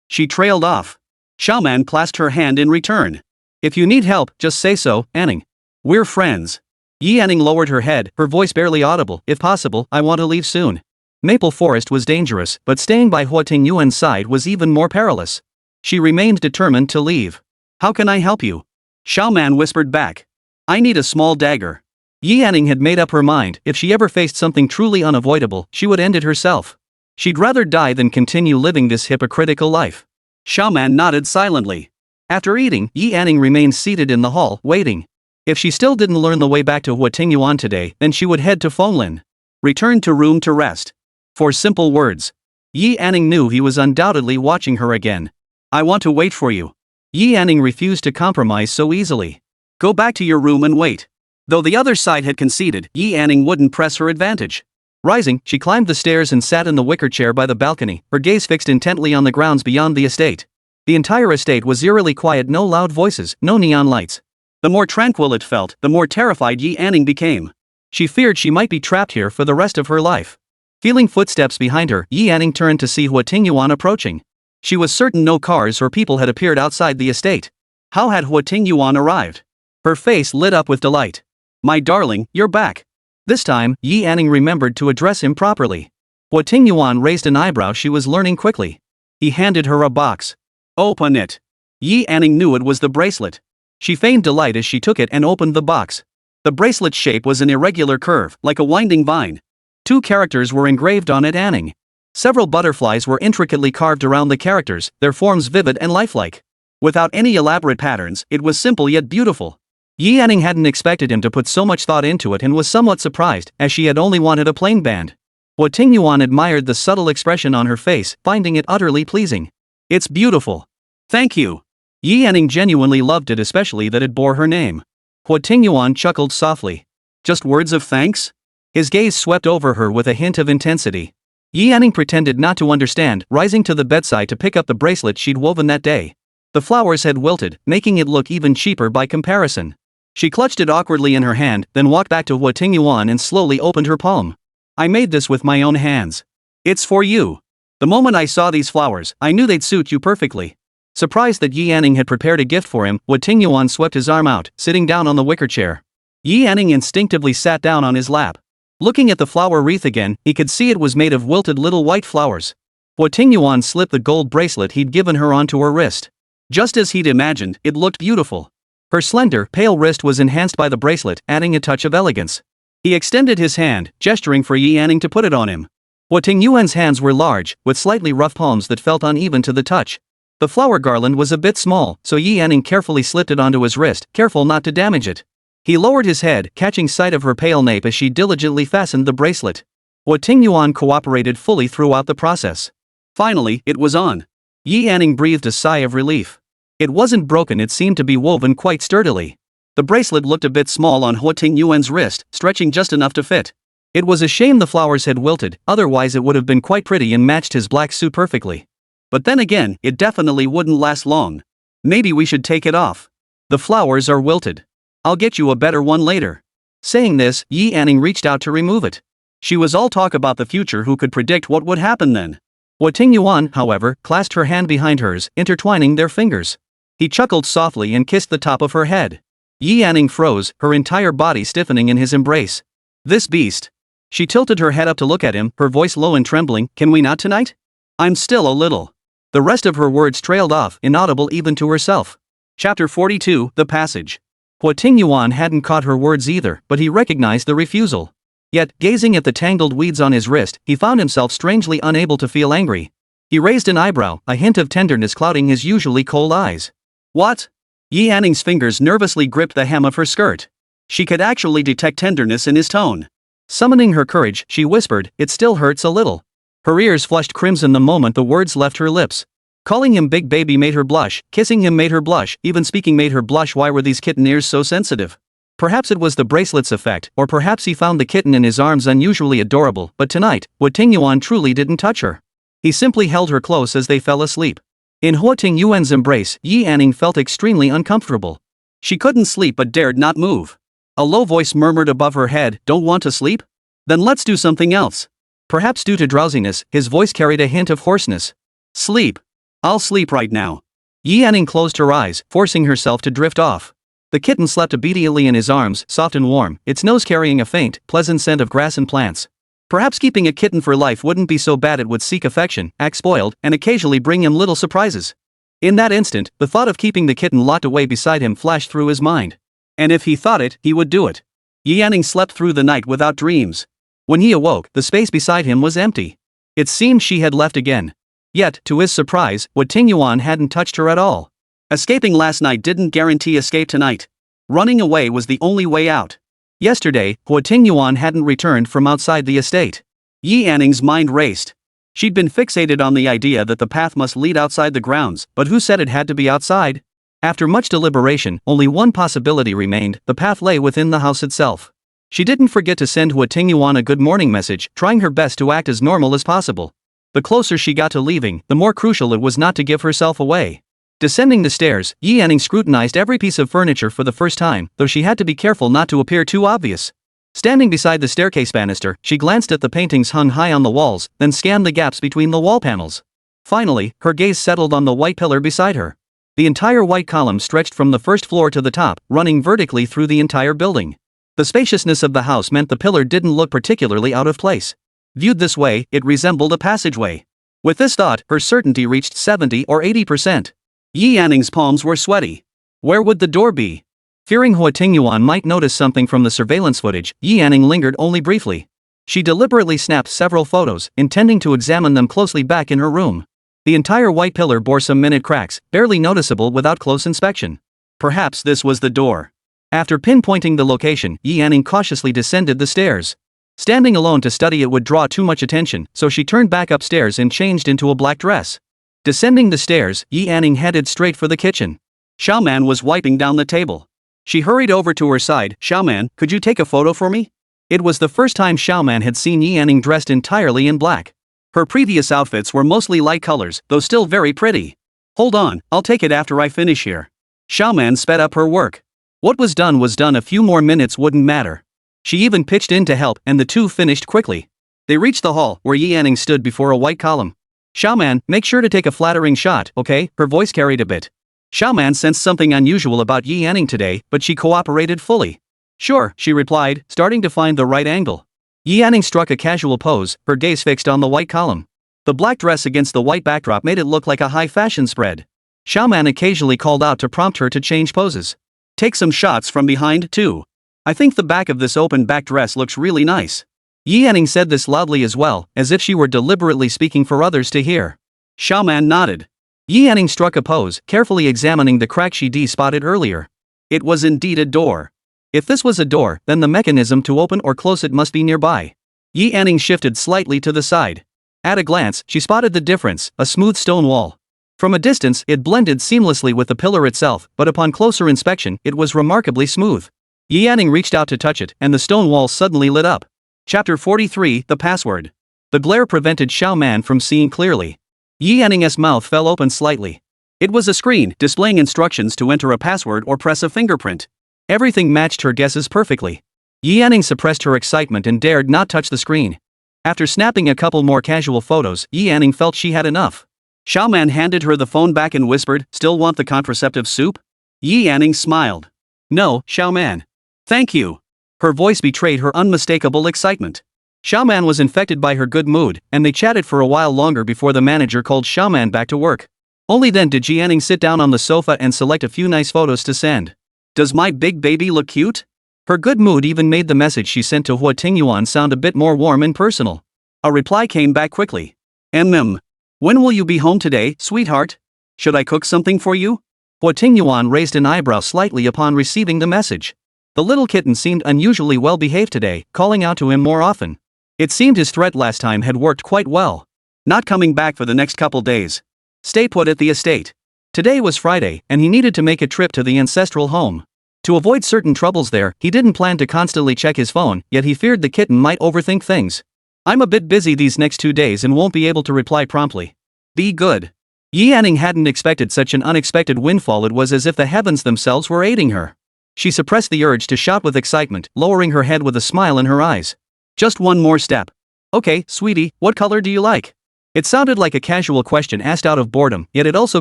She trailed off. Xiao Man clasped her hand in return. If you need help, just say so, Anning. We're friends. Yi Anning lowered her head, her voice barely audible. If possible, I want to leave soon. Maple Forest was dangerous, but staying by Huo Tingyuan's side was even more perilous. She remained determined to leave. How can I help you? Xiao Man whispered back. I need a small dagger. Yi Anning had made up her mind, if she ever faced something truly unavoidable, she would end it herself. She'd rather die than continue living this hypocritical life. Xiaoman nodded silently. After eating, Yi Anning remained seated in the hall, waiting. If she still didn't learn the way back to Huo Tingyuan today, then she would head to Fenglin. Return to room to rest. For simple words. Yi Anning knew he was undoubtedly watching her again. I want to wait for you. Yi Anning refused to compromise so easily. Go back to your room and wait. Though the other side had conceded, Yi Anning wouldn't press her advantage. Rising, she climbed the stairs and sat in the wicker chair by the balcony, her gaze fixed intently on the grounds beyond the estate. The entire estate was eerily quiet, no loud voices, no neon lights. The more tranquil it felt, the more terrified Yi Anning became. She feared she might be trapped here for the rest of her life. Feeling footsteps behind her, Yi Anning turned to see Huo Tingyuan approaching. She was certain no cars or people had appeared outside the estate. How had Huo Tingyuan arrived? Her face lit up with delight. My darling, you're back. This time, Yi Anning remembered to address him properly. Huo Tingyuan raised an eyebrow. She was learning quickly. He handed her a box. Open it. Yi Anning knew it was the bracelet. She feigned delight as she took it and opened the box. The bracelet's shape was an irregular curve, like a winding vine. 2 characters were engraved on it: Anning. Several butterflies were intricately carved around the characters, their forms vivid and lifelike. Without any elaborate patterns, it was simple yet beautiful. Yi Anning hadn't expected him to put so much thought into it and was somewhat surprised, as she had only wanted a plain band. Huo Tingyuan admired the subtle expression on her face, finding it utterly pleasing. It's beautiful. Thank you. Yi Anning genuinely loved it, especially that it bore her name. Huo Tingyuan chuckled softly. Just words of thanks? His gaze swept over her with a hint of intensity. Yi Anning pretended not to understand, rising to the bedside to pick up the bracelet she'd woven that day. The flowers had wilted, making it look even cheaper by comparison. She clutched it awkwardly in her hand, then walked back to Huo Tingyuan and slowly opened her palm. I made this with my own hands. It's for you. The moment I saw these flowers, I knew they'd suit you perfectly. Surprised that Yi Anning had prepared a gift for him, Huo Tingyuan swept his arm out, sitting down on the wicker chair. Yi Anning instinctively sat down on his lap. Looking at the flower wreath again, he could see it was made of wilted little white flowers. Huo Tingyuan slipped the gold bracelet he'd given her onto her wrist. Just as he'd imagined, it looked beautiful. Her slender, pale wrist was enhanced by the bracelet, adding a touch of elegance. He extended his hand, gesturing for Yi Anning to put it on him. Huo Tingyuan's hands were large, with slightly rough palms that felt uneven to the touch. The flower garland was a bit small, so Yi Anning carefully slipped it onto his wrist, careful not to damage it. He lowered his head, catching sight of her pale nape as she diligently fastened the bracelet. Huo Tingyuan cooperated fully throughout the process. Finally, it was on. Yi Anning breathed a sigh of relief. It wasn't broken, it seemed to be woven quite sturdily. The bracelet looked a bit small on Huo Tingyuan's wrist, stretching just enough to fit. It was a shame the flowers had wilted, otherwise it would have been quite pretty and matched his black suit perfectly. But then again, it definitely wouldn't last long. Maybe we should take it off. The flowers are wilted. I'll get you a better one later. Saying this, Yi Anning reached out to remove it. She was all talk about the future. Who could predict what would happen then? Huo Tingyuan, however, clasped her hand behind hers, intertwining their fingers. He chuckled softly and kissed the top of her head. Yi Anning froze, her entire body stiffening in his embrace. This beast. She tilted her head up to look at him, her voice low and trembling. Can we not tonight? I'm still a little. The rest of her words trailed off, inaudible even to herself. Chapter 42, The Passage. Huo Tingyuan hadn't caught her words either, but he recognized the refusal. Yet, gazing at the tangled weeds on his wrist, he found himself strangely unable to feel angry. He raised an eyebrow, a hint of tenderness clouding his usually cold eyes. What? Yi Anning's fingers nervously gripped the hem of her skirt. She could actually detect tenderness in his tone. Summoning her courage, she whispered, "It still hurts a little." Her ears flushed crimson the moment the words left her lips. Calling him big baby made her blush, kissing him made her blush, even speaking made her blush. Why were these kitten ears so sensitive? Perhaps it was the bracelet's effect, or perhaps he found the kitten in his arms unusually adorable, but tonight, Huo Tingyuan truly didn't touch her. He simply held her close as they fell asleep. In Huo Tingyuan's embrace, Yi Anning felt extremely uncomfortable. She couldn't sleep but dared not move. A low voice murmured above her head, "Don't want to sleep? Then let's do something else." Perhaps due to drowsiness, his voice carried a hint of hoarseness. "Sleep. I'll sleep right now." Yi Anning closed her eyes, forcing herself to drift off. The kitten slept obediently in his arms, soft and warm, its nose carrying a faint, pleasant scent of grass and plants. Perhaps keeping a kitten for life wouldn't be so bad. It would seek affection, act spoiled, and occasionally bring him little surprises. In that instant, the thought of keeping the kitten locked away beside him flashed through his mind. And if he thought it, he would do it. Yi Anning slept through the night without dreams. When he awoke, the space beside him was empty. It seemed she had left again. Yet, to his surprise, Huo Tingyuan hadn't touched her at all. Escaping last night didn't guarantee escape tonight. Running away was the only way out. Yesterday, Huo Tingyuan hadn't returned from outside the estate. Yi Anning's mind raced. She'd been fixated on the idea that the path must lead outside the grounds, but who said it had to be outside? After much deliberation, only one possibility remained: the path lay within the house itself. She didn't forget to send Huo Tingyuan a good morning message, trying her best to act as normal as possible. The closer she got to leaving, the more crucial it was not to give herself away. Descending the stairs, Yi Anning scrutinized every piece of furniture for the first time, though she had to be careful not to appear too obvious. Standing beside the staircase banister, she glanced at the paintings hung high on the walls, then scanned the gaps between the wall panels. Finally, her gaze settled on the white pillar beside her. The entire white column stretched from the first floor to the top, running vertically through the entire building. The spaciousness of the house meant the pillar didn't look particularly out of place. Viewed this way, it resembled a passageway. With this thought, her certainty reached 70 or 80%. Yi Anning's palms were sweaty. Where would the door be? Fearing Huo Tingyuan might notice something from the surveillance footage, Yi Anning lingered only briefly. She deliberately snapped several photos, intending to examine them closely back in her room. The entire white pillar bore some minute cracks, barely noticeable without close inspection. Perhaps this was the door. After pinpointing the location, Yi Anning cautiously descended the stairs. Standing alone to study it would draw too much attention, so she turned back upstairs and changed into a black dress. Descending the stairs, Yi Anning headed straight for the kitchen. Xiaoman was wiping down the table. She hurried over to her side. Xiaoman, could you take a photo for me? It was the first time Xiaoman had seen Yi Anning dressed entirely in black. Her previous outfits were mostly light colors, though still very pretty. Hold on, I'll take it after I finish here. Xiaoman sped up her work. What was done, a few more minutes wouldn't matter. She even pitched in to help, and the two finished quickly. They reached the hall, where Yi Anning stood before a white column. Xiaoman, make sure to take a flattering shot, okay? Her voice carried a bit. Xiaoman sensed something unusual about Yi Anning today, but she cooperated fully. Sure, she replied, starting to find the right angle. Yi Anning struck a casual pose, her gaze fixed on the white column. The black dress against the white backdrop made it look like a high fashion spread. Xiaoman occasionally called out to prompt her to change poses. Take some shots from behind, too. I think the back of this open back dress looks really nice. Yi Anning said this loudly as well, as if she were deliberately speaking for others to hear. Xiaoman nodded. Yi Anning struck a pose, carefully examining the crack she'd spotted earlier. It was indeed a door. If this was a door, then the mechanism to open or close it must be nearby. Yi Anning shifted slightly to the side. At a glance, she spotted the difference: a smooth stone wall. From a distance, it blended seamlessly with the pillar itself, but upon closer inspection, it was remarkably smooth. Yi Anning reached out to touch it, and the stone wall suddenly lit up. Chapter 43, The Password. The glare prevented Xiaoman from seeing clearly. Yi Anning's mouth fell open slightly. It was a screen, displaying instructions to enter a password or press a fingerprint. Everything matched her guesses perfectly. Yi Anning suppressed her excitement and dared not touch the screen. After snapping a couple more casual photos, Yi Anning felt she had enough. Xiaoman handed her the phone back and whispered, "Still want the contraceptive soup?" Yi Anning smiled. "No, Xiaoman. Thank you." Her voice betrayed her unmistakable excitement. Xiaoman was infected by her good mood, and they chatted for a while longer before the manager called Xiaoman back to work. Only then did Yi Anning sit down on the sofa and select a few nice photos to send. "Does my big baby look cute?" Her good mood even made the message she sent to Huo Tingyuan sound a bit more warm and personal. A reply came back quickly. When will you be home today, sweetheart? Should I cook something for you?" Huo Tingyuan raised an eyebrow slightly upon receiving the message. The little kitten seemed unusually well behaved today, calling out to him more often. It seemed his threat last time had worked quite well. "Not coming back for the next couple days. Stay put at the estate." Today was Friday, and he needed to make a trip to the ancestral home. To avoid certain troubles there, he didn't plan to constantly check his phone, yet he feared the kitten might overthink things. "I'm a bit busy these next 2 days and won't be able to reply promptly." "Be good." Yi Anning hadn't expected such an unexpected windfall. It was as if the heavens themselves were aiding her. She suppressed the urge to shout with excitement, lowering her head with a smile in her eyes. "Just one more step." "Okay, sweetie, what color do you like?" It sounded like a casual question asked out of boredom, yet it also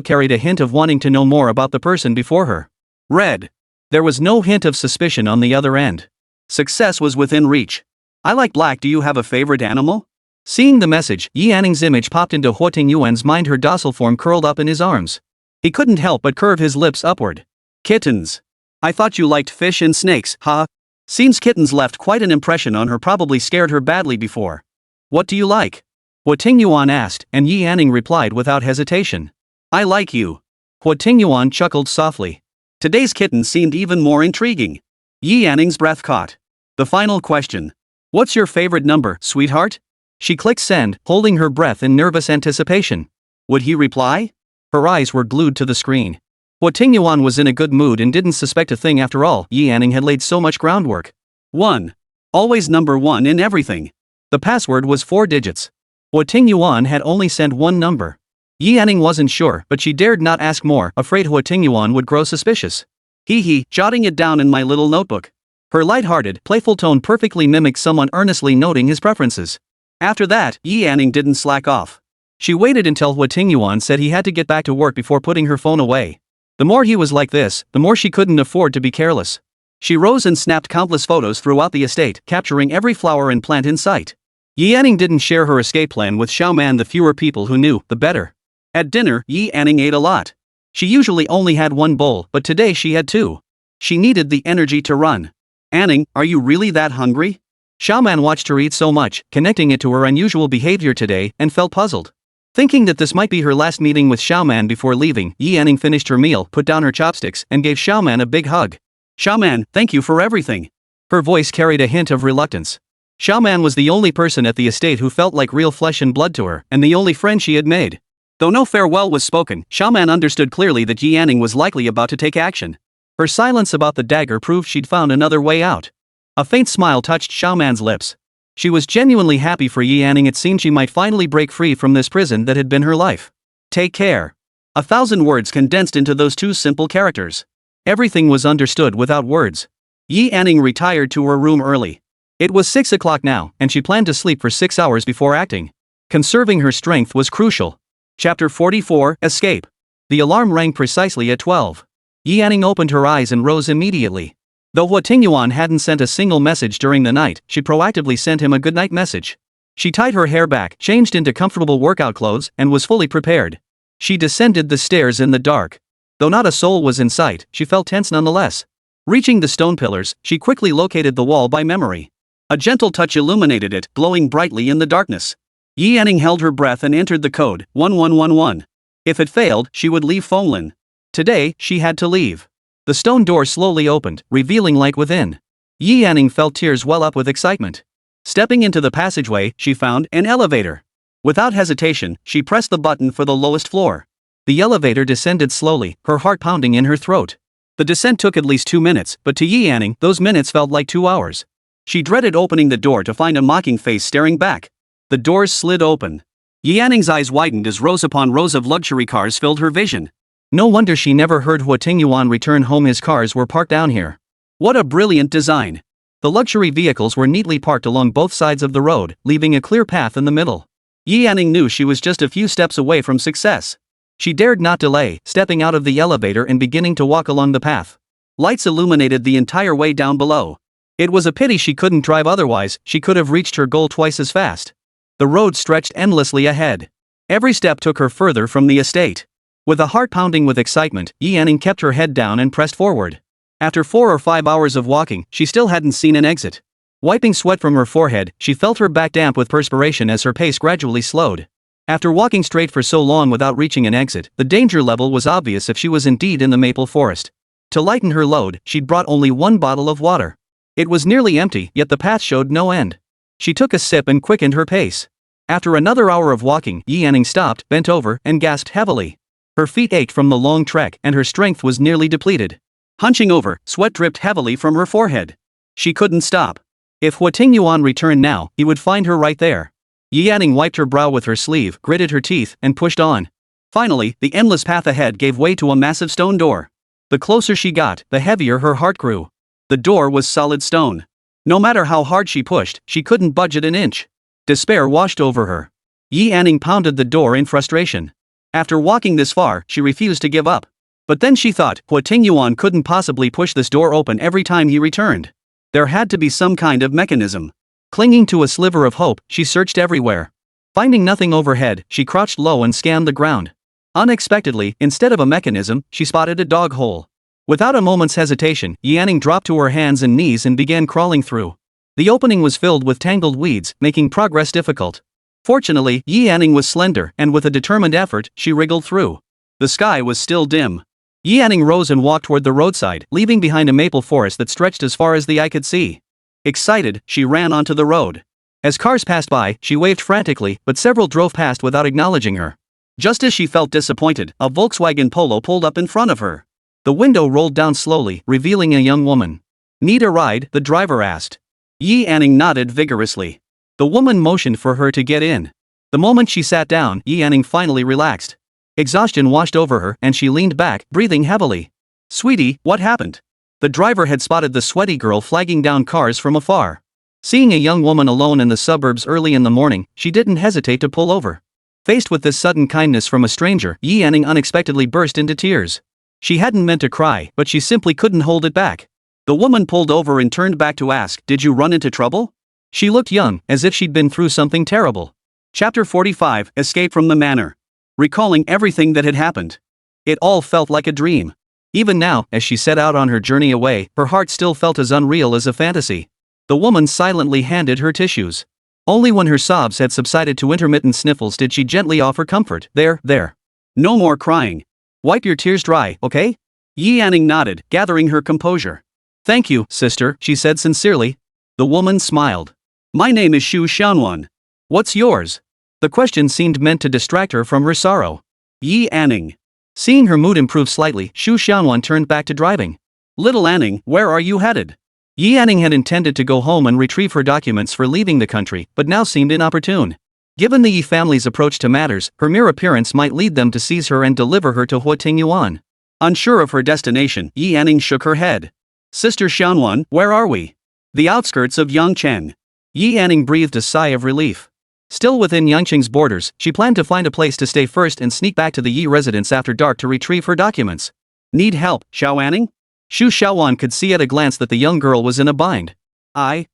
carried a hint of wanting to know more about the person before her. "Red." There was no hint of suspicion on the other end. Success was within reach. "I like black. Do you have a favorite animal?" Seeing the message, Yi Anning's image popped into Huo Tingyuan's mind, her docile form curled up in his arms. He couldn't help but curve his lips upward. "Kittens. I thought you liked fish and snakes, huh?" Seems kittens left quite an impression on her, probably scared her badly before. "What do you like?" Huo Tingyuan asked, and Yi Anning replied without hesitation. I like you. Huo Tingyuan chuckled softly. Today's kitten seemed even more intriguing. Yi Anning's breath caught. The final question. What's your favorite number, sweetheart? She clicked send, holding her breath in nervous anticipation. Would he reply? Her eyes were glued to the screen. Huo Tingyuan was in a good mood and didn't suspect a thing after all. Yi Anning had laid so much groundwork. 1. Always number 1 in everything. The password was 4 digits. Huo Tingyuan had only sent one number. Yi Anning wasn't sure, but she dared not ask more, afraid Huo Tingyuan would grow suspicious. Hee, jotting it down in my little notebook. Her light-hearted, playful tone perfectly mimicked someone earnestly noting his preferences. After that, Yi Anning didn't slack off. She waited until Huo Tingyuan said he had to get back to work before putting her phone away. The more he was like this, the more she couldn't afford to be careless. She rose and snapped countless photos throughout the estate, capturing every flower and plant in sight. Yi Anning didn't share her escape plan with Xiaoman. The fewer people who knew, the better. At dinner, Yi Anning ate a lot. She usually only had one bowl, but today she had 2. She needed the energy to run. Anning, are you really that hungry? Xiaoman watched her eat so much, connecting it to her unusual behavior today, and felt puzzled. Thinking that this might be her last meeting with Xiaoman before leaving, Yi Anning finished her meal, put down her chopsticks, and gave Xiaoman a big hug. Xiaoman, thank you for everything. Her voice carried a hint of reluctance. Xiaoman was the only person at the estate who felt like real flesh and blood to her, and the only friend she had made. Though no farewell was spoken, Xiaoman understood clearly that Yi Anning was likely about to take action. Her silence about the dagger proved she'd found another way out. A faint smile touched Xiaoman's lips. She was genuinely happy for Yi Anning. It seemed she might finally break free from this prison that had been her life. Take care. 1,000 words condensed into those 2 simple characters. Everything was understood without words. Yi Anning retired to her room early. It was 6 o'clock now, and she planned to sleep for 6 hours before acting. Conserving her strength was crucial. Chapter 44, Escape. The alarm rang precisely at 12. Yi Anning opened her eyes and rose immediately. Though Huo Tingyuan hadn't sent a single message during the night, she proactively sent him a goodnight message. She tied her hair back, changed into comfortable workout clothes, and was fully prepared. She descended the stairs in the dark. Though not a soul was in sight, she felt tense nonetheless. Reaching the stone pillars, she quickly located the wall by memory. A gentle touch illuminated it, glowing brightly in the darkness. Yi Anning held her breath and entered the code, 1111. If it failed, she would leave Fenglin. Today, she had to leave. The stone door slowly opened, revealing light within. Yi Anning felt tears well up with excitement. Stepping into the passageway, she found an elevator. Without hesitation, she pressed the button for the lowest floor. The elevator descended slowly, her heart pounding in her throat. The descent took at least 2 minutes, but to Yi Anning, those minutes felt like 2 hours. She dreaded opening the door to find a mocking face staring back. The doors slid open. Yi Anning's eyes widened as rows upon rows of luxury cars filled her vision. No wonder she never heard Huo Tingyuan return home. His cars were parked down here. What a brilliant design. The luxury vehicles were neatly parked along both sides of the road, leaving a clear path in the middle. Yi Anning knew she was just a few steps away from success. She dared not delay, stepping out of the elevator and beginning to walk along the path. Lights illuminated the entire way down below. It was a pity she couldn't drive, otherwise she could have reached her goal twice as fast. The road stretched endlessly ahead. Every step took her further from the estate. With a heart pounding with excitement, Yi Anning kept her head down and pressed forward. After 4 or 5 hours of walking, she still hadn't seen an exit. Wiping sweat from her forehead, she felt her back damp with perspiration as her pace gradually slowed. After walking straight for so long without reaching an exit, the danger level was obvious if she was indeed in the maple forest. To lighten her load, she'd brought only 1 bottle of water. It was nearly empty, yet the path showed no end. She took a sip and quickened her pace. After another hour of walking, Yi Anning stopped, bent over, and gasped heavily. Her feet ached from the long trek, and her strength was nearly depleted. Hunching over, sweat dripped heavily from her forehead. She couldn't stop. If Huo Tingyuan returned now, he would find her right there. Yi Anning wiped her brow with her sleeve, gritted her teeth, and pushed on. Finally, the endless path ahead gave way to a massive stone door. The closer she got, the heavier her heart grew. The door was solid stone. No matter how hard she pushed, she couldn't budge it an inch. Despair washed over her. Yi Anning pounded the door in frustration. After walking this far, she refused to give up. But then she thought, Huo Tingyuan couldn't possibly push this door open every time he returned. There had to be some kind of mechanism. Clinging to a sliver of hope, she searched everywhere. Finding nothing overhead, she crouched low and scanned the ground. Unexpectedly, instead of a mechanism, she spotted a dog hole. Without a moment's hesitation, Yi Anning dropped to her hands and knees and began crawling through. The opening was filled with tangled weeds, making progress difficult. Fortunately, Yi Anning was slender, and with a determined effort, she wriggled through. The sky was still dim. Yi Anning rose and walked toward the roadside, leaving behind a maple forest that stretched as far as the eye could see. Excited, she ran onto the road. As cars passed by, she waved frantically, but several drove past without acknowledging her. Just as she felt disappointed, a Volkswagen Polo pulled up in front of her. The window rolled down slowly, revealing a young woman. "Need a ride?" the driver asked. Yi Anning nodded vigorously. The woman motioned for her to get in. The moment she sat down, Yi Anning finally relaxed. Exhaustion washed over her, and she leaned back, breathing heavily. "Sweetie, what happened?" The driver had spotted the sweaty girl flagging down cars from afar. Seeing a young woman alone in the suburbs early in the morning, she didn't hesitate to pull over. Faced with this sudden kindness from a stranger, Yi Anning unexpectedly burst into tears. She hadn't meant to cry, but she simply couldn't hold it back. The woman pulled over and turned back to ask, "Did you run into trouble?" She looked young, as if she'd been through something terrible. Chapter 45, Escape from the Manor. Recalling everything that had happened, it all felt like a dream. Even now, as she set out on her journey away, her heart still felt as unreal as a fantasy. The woman silently handed her tissues. Only when her sobs had subsided to intermittent sniffles did she gently offer comfort. There. No more crying. Wipe your tears dry, okay?" Yi Anning nodded, gathering her composure. "Thank you, sister," she said sincerely. The woman smiled. "My name is Huo Tingyuan. What's yours?" The question seemed meant to distract her from her sorrow. Yi Anning. Seeing her mood improve slightly, Huo Tingyuan turned back to driving. "Little Anning, where are you headed?" Yi Anning had intended to go home and retrieve her documents for leaving the country, but now seemed inopportune. Given the Yi family's approach to matters, her mere appearance might lead them to seize her and deliver her to Huo Tingyuan. Unsure of her destination, Yi Anning shook her head. "Sister Xianwan, where are we?" "The outskirts of Yangcheng." Yi Anning breathed a sigh of relief. Still within Yangcheng's borders, she planned to find a place to stay first and sneak back to the Yi residence after dark to retrieve her documents. "Need help, Xiao Anning?" Xu Xiaowan could see at a glance that the young girl was in a bind. I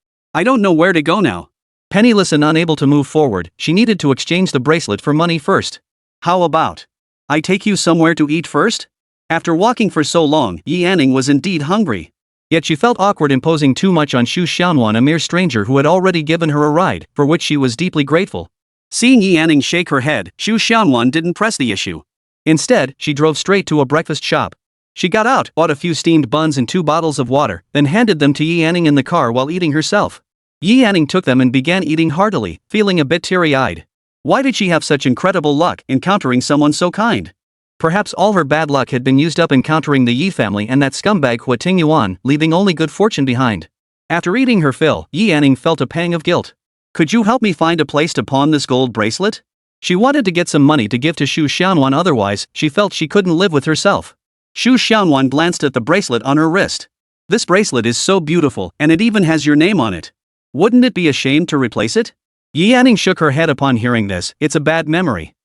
don't know where to go now." Penniless and unable to move forward, she needed to exchange the bracelet for money first. "How about I take you somewhere to eat first?" After walking for so long, Yi Anning was indeed hungry. Yet she felt awkward imposing too much on Xu Xiaowan, a mere stranger who had already given her a ride, for which she was deeply grateful. Seeing Yi Anning shake her head, Xu Xiaowan didn't press the issue. Instead, she drove straight to a breakfast shop. She got out, bought a few steamed buns and 2 bottles of water, then handed them to Yi Anning in the car while eating herself. Yi Anning took them and began eating heartily, feeling a bit teary-eyed. Why did she have such incredible luck encountering someone so kind? Perhaps all her bad luck had been used up encountering the Yi family and that scumbag Huo Tingyuan, leaving only good fortune behind. After eating her fill, Yi Anning felt a pang of guilt. "Could you help me find a place to pawn this gold bracelet?" She wanted to get some money to give to Xu Xiaowan, otherwise, she felt she couldn't live with herself. Xu Xiaowan glanced at the bracelet on her wrist. "This bracelet is so beautiful, and it even has your name on it. Wouldn't it be a shame to replace it?" Yi Anning shook her head upon hearing this. "It's a bad memory."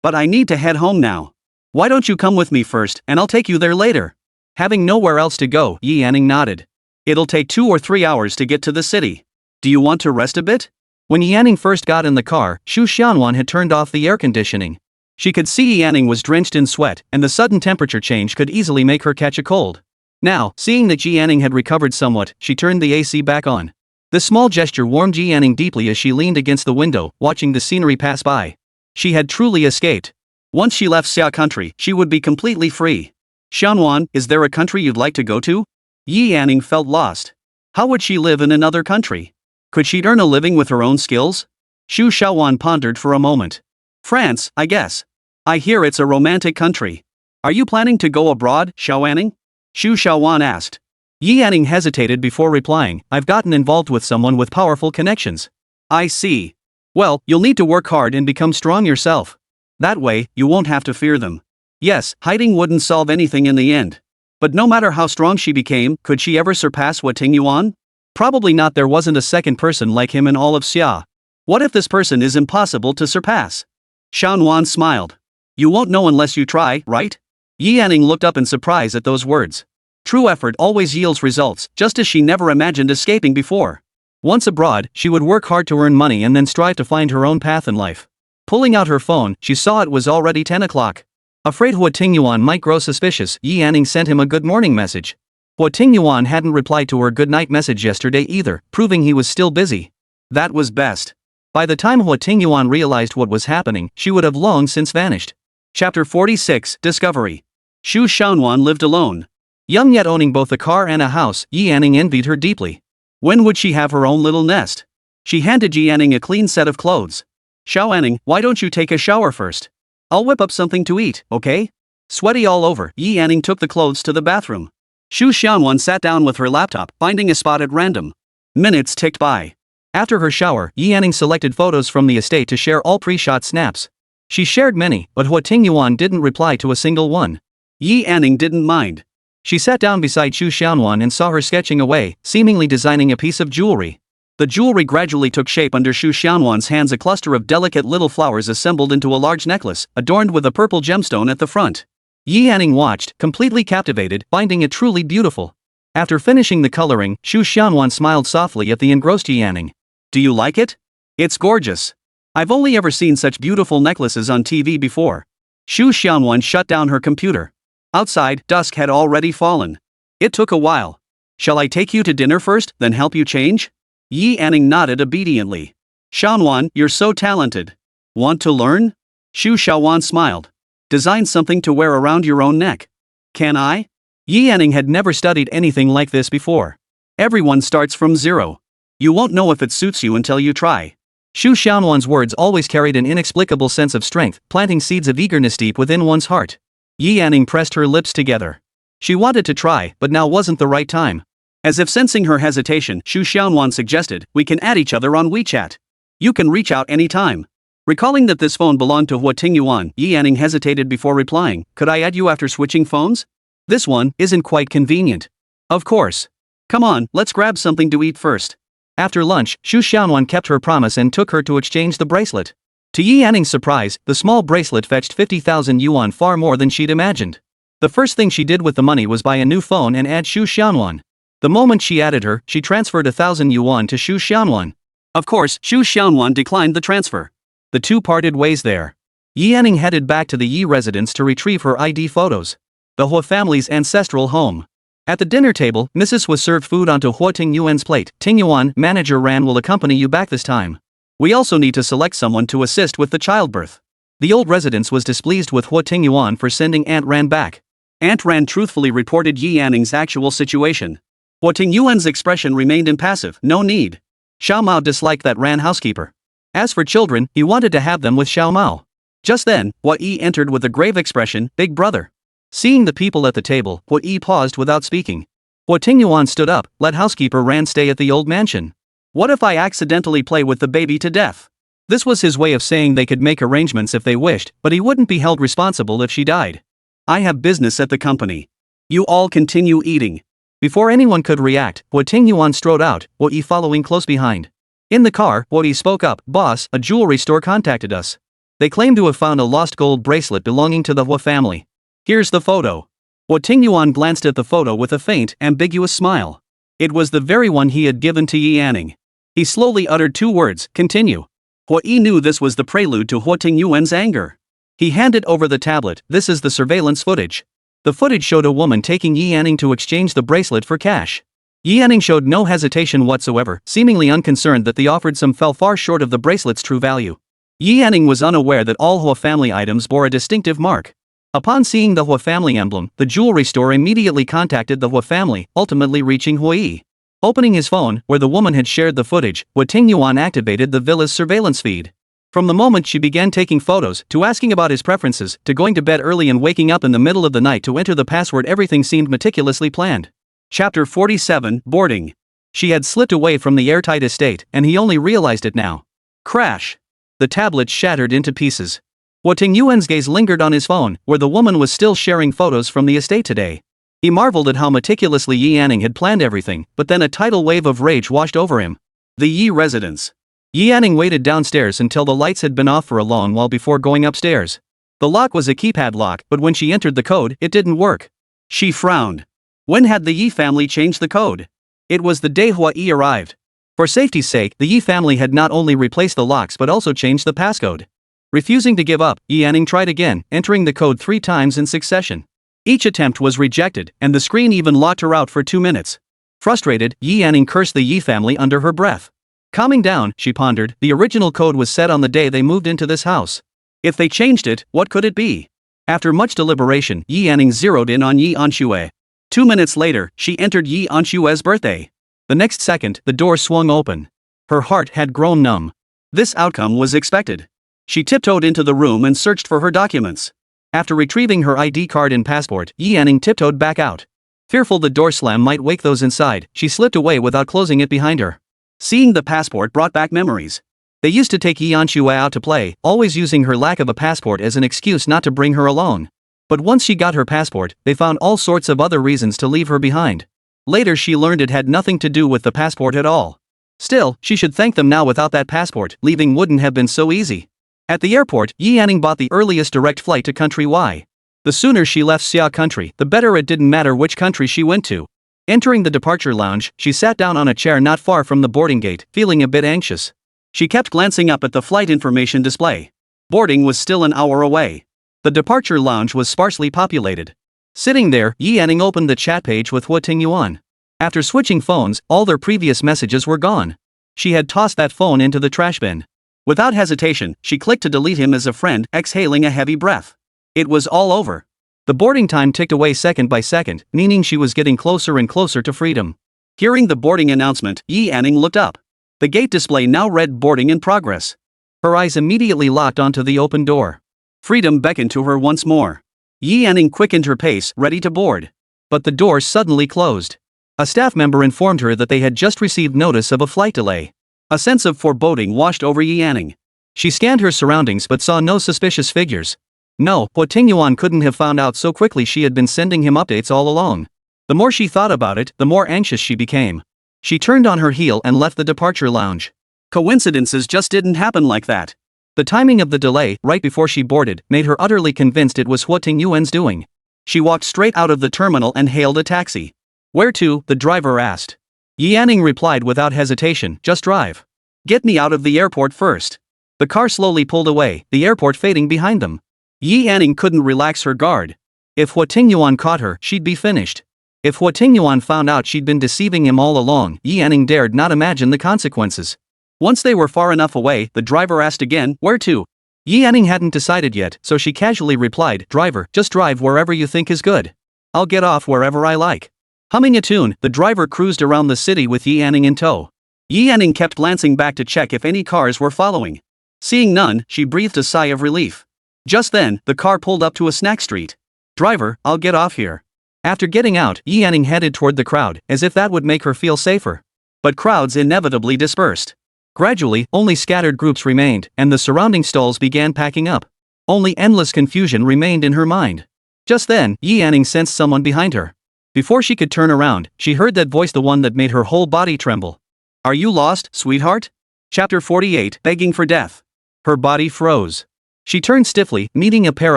But I need to head home now. Why don't you come with me first, and I'll take you there later?" Having nowhere else to go, Yi Anning nodded. "It'll take 2 or 3 hours to get to the city. Do you want to rest a bit?" When Yi Anning first got in the car, Xu Xiaowan had turned off the air conditioning. She could see Yi Anning was drenched in sweat, and the sudden temperature change could easily make her catch a cold. Now, seeing that Yi Anning had recovered somewhat, she turned the AC back on. This small gesture warmed Yi Anning deeply as she leaned against the window, watching the scenery pass by. She had truly escaped. Once she left Xia country, she would be completely free. "Xianwan, is there a country you'd like to go to?" Yi Anning felt lost. How would she live in another country? Could she earn a living with her own skills? Xu Xiaowan pondered for a moment. "France, I guess. I hear it's a romantic country. Are you planning to go abroad, Xiao Anning?" Xu Xiaowan asked. Yi Anning hesitated before replying. "I've gotten involved with someone with powerful connections." "I see. Well, you'll need to work hard and become strong yourself. That way, you won't have to fear them." Yes, hiding wouldn't solve anything in the end. But no matter how strong she became, could she ever surpass Huo Tingyuan? Probably not. There wasn't a second person like him in all of Xia. What if this person is impossible to surpass? Xianwan smiled. "You won't know unless you try, right?" Yi Anning looked up in surprise at those words. True effort always yields results, just as she never imagined escaping before. Once abroad, she would work hard to earn money and then strive to find her own path in life. Pulling out her phone, she saw it was already 10 o'clock. Afraid Huo Tingyuan might grow suspicious, Yi Anning sent him a good morning message. Huo Tingyuan hadn't replied to her good night message yesterday either, proving he was still busy. That was best. By the time Huo Tingyuan realized what was happening, she would have long since vanished. Chapter 46, Discovery. Xu Xiaonuan lived alone. Young yet owning both a car and a house, Yi Anning envied her deeply. When would she have her own little nest? She handed Yi Anning a clean set of clothes. Xiao Anning, why don't you take a shower first? I'll whip up something to eat, okay? Sweaty all over, Yi Anning took the clothes to the bathroom. Xu Xiaonuan sat down with her laptop, finding a spot at random. Minutes ticked by. After her shower, Yi Anning selected photos from the estate to share all pre-shot snaps. She shared many, but Huo Tingyuan didn't reply to a single one. Yi Anning didn't mind. She sat down beside Xu Xiaonuan and saw her sketching away, seemingly designing a piece of jewelry. The jewelry gradually took shape under Xu Xiaonuan's hands, a cluster of delicate little flowers assembled into a large necklace, adorned with a purple gemstone at the front. Yi Anning watched, completely captivated, finding it truly beautiful. After finishing the coloring, Xu Xiaonuan smiled softly at the engrossed Yi Anning. Do you like it? It's gorgeous. I've only ever seen such beautiful necklaces on TV before. Xu Xiaonuan shut down her computer. Outside, dusk had already fallen. It took a while. Shall I take you to dinner first, then help you change? Yi Anning nodded obediently. Xiaonuan, you're so talented. Want to learn? Xu Xiaonuan smiled. Design something to wear around your own neck. Can I? Yi Anning had never studied anything like this before. Everyone starts from zero. You won't know if it suits you until you try. Xu Xiaonuan's words always carried an inexplicable sense of strength, planting seeds of eagerness deep within one's heart. Yi Anning pressed her lips together. She wanted to try, but now wasn't the right time. As if sensing her hesitation, Xu Xiaonuan suggested, we can add each other on WeChat. You can reach out anytime. Recalling that this phone belonged to Huo Tingyuan, Yi Anning hesitated before replying, could I add you after switching phones? This one isn't quite convenient. Of course. Come on, let's grab something to eat first. After lunch, Xu Xiaonuan kept her promise and took her to exchange the bracelet. To Yi Anning's surprise, the small bracelet fetched 50,000 yuan, far more than she'd imagined. The first thing she did with the money was buy a new phone and add Xu Xiaonuan. The moment she added her, she transferred 1,000 yuan to Xu Xiaonuan. Of course, Xu Xiaonuan declined the transfer. The two parted ways there. Yi Anning headed back to the Yi residence to retrieve her ID photos. The Huo family's ancestral home. At the dinner table, Mrs. was served food onto Huo Tingyuan's plate. Tingyuan, manager Ran will accompany you back this time. We also need to select someone to assist with the childbirth. The old residence was displeased with Huo Tingyuan for sending Aunt Ran back. Aunt Ran truthfully reported Yi Anning's actual situation. Huo Tingyuan's expression remained impassive, no need. Xiao Mao disliked that Ran housekeeper. As for children, he wanted to have them with Xiao Mao. Just then, Huo Yi entered with a grave expression, big brother. Seeing the people at the table, Huo Yi paused without speaking. Huo Tingyuan stood up, let housekeeper Ran stay at the old mansion. What if I accidentally play with the baby to death? This was his way of saying they could make arrangements if they wished, but he wouldn't be held responsible if she died. I have business at the company. You all continue eating. Before anyone could react, Huo Tingyuan strode out, Huo Yi following close behind. In the car, Huo Yi spoke up, boss, a jewelry store contacted us. They claim to have found a lost gold bracelet belonging to the Huo family. Here's the photo. Huo Tingyuan glanced at the photo with a faint, ambiguous smile. It was the very one he had given to Yi Anning. He slowly uttered two words, continue. Huo Yi knew this was the prelude to Huo Tingyuan's anger. He handed over the tablet, this is the surveillance footage. The footage showed a woman taking Yi Anning to exchange the bracelet for cash. Yi Anning showed no hesitation whatsoever, seemingly unconcerned that the offered sum fell far short of the bracelet's true value. Yi Anning was unaware that all Huo family items bore a distinctive mark. Upon seeing the Huo family emblem, the jewelry store immediately contacted the Huo family, ultimately reaching Huo Yi. Opening his phone, where the woman had shared the footage, Huo Tingyuan activated the villa's surveillance feed. From the moment she began taking photos, to asking about his preferences, to going to bed early and waking up in the middle of the night to enter the password, everything seemed meticulously planned. Chapter 47, Boarding. She had slipped away from the airtight estate, and he only realized it now. Crash. The tablet shattered into pieces. Huo Tingyuan's gaze lingered on his phone, where the woman was still sharing photos from the estate today. He marveled at how meticulously Yi Anning had planned everything, but then a tidal wave of rage washed over him. The Yi residence. Yi Anning waited downstairs until the lights had been off for a long while before going upstairs. The lock was a keypad lock, but when she entered the code, it didn't work. She frowned. When had the Yi family changed the code? It was the day Huo Yi arrived. For safety's sake, the Yi family had not only replaced the locks but also changed the passcode. Refusing to give up, Yi Anning tried again, entering the code 3 times in succession. Each attempt was rejected, and the screen even locked her out for 2 minutes. Frustrated, Yi Anning cursed the Yi family under her breath. Calming down, she pondered, the original code was set on the day they moved into this house. If they changed it, what could it be? After much deliberation, Yi Anning zeroed in on Yi Anxue. 2 minutes later, she entered Yi Anxue's birthday. The next second, the door swung open. Her heart had grown numb. This outcome was expected. She tiptoed into the room and searched for her documents. After retrieving her ID card and passport, Yi Anning tiptoed back out. Fearful the door slam might wake those inside, she slipped away without closing it behind her. Seeing the passport brought back memories. They used to take Yi Anxue out to play, always using her lack of a passport as an excuse not to bring her along. But once she got her passport, they found all sorts of other reasons to leave her behind. Later she learned it had nothing to do with the passport at all. Still, she should thank them now. Without that passport, leaving wouldn't have been so easy. At the airport, Yi Anning bought the earliest direct flight to country Y. The sooner she left Xia country, the better. It didn't matter which country she went to. Entering the departure lounge, she sat down on a chair not far from the boarding gate, feeling a bit anxious. She kept glancing up at the flight information display. Boarding was still an hour away. The departure lounge was sparsely populated. Sitting there, Yi Anning opened the chat page with Huo Tingyuan. After switching phones, all their previous messages were gone. She had tossed that phone into the trash bin. Without hesitation, she clicked to delete him as a friend, exhaling a heavy breath. It was all over. The boarding time ticked away second by second, meaning she was getting closer and closer to freedom. Hearing the boarding announcement, Yi Anning looked up. The gate display now read boarding in progress. Her eyes immediately locked onto the open door. Freedom beckoned to her once more. Yi Anning quickened her pace, ready to board. But the door suddenly closed. A staff member informed her that they had just received notice of a flight delay. A sense of foreboding washed over Yi Anning. She scanned her surroundings but saw no suspicious figures. No, Huo Tingyuan couldn't have found out so quickly. She had been sending him updates all along. The more she thought about it, the more anxious she became. She turned on her heel and left the departure lounge. Coincidences just didn't happen like that. The timing of the delay, right before she boarded, made her utterly convinced it was Huo Tingyuan's doing. She walked straight out of the terminal and hailed a taxi. Where to? The driver asked. Yi Anning replied without hesitation, just drive. Get me out of the airport first. The car slowly pulled away, the airport fading behind them. Yi Anning couldn't relax her guard. If Huo Tingyuan caught her, she'd be finished. If Huo Tingyuan found out she'd been deceiving him all along, Yi Anning dared not imagine the consequences. Once they were far enough away, the driver asked again, where to? Yi Anning hadn't decided yet, so she casually replied, driver, just drive wherever you think is good. I'll get off wherever I like. Humming a tune, the driver cruised around the city with Yi Anning in tow. Yi Anning kept glancing back to check if any cars were following. Seeing none, she breathed a sigh of relief. Just then, the car pulled up to a snack street. Driver, I'll get off here. After getting out, Yi Anning headed toward the crowd, as if that would make her feel safer. But crowds inevitably dispersed. Gradually, only scattered groups remained, and the surrounding stalls began packing up. Only endless confusion remained in her mind. Just then, Yi Anning sensed someone behind her. Before she could turn around, she heard that voice, the one that made her whole body tremble. Are you lost, sweetheart? Chapter 48, Begging for Death. Her body froze. She turned stiffly, meeting a pair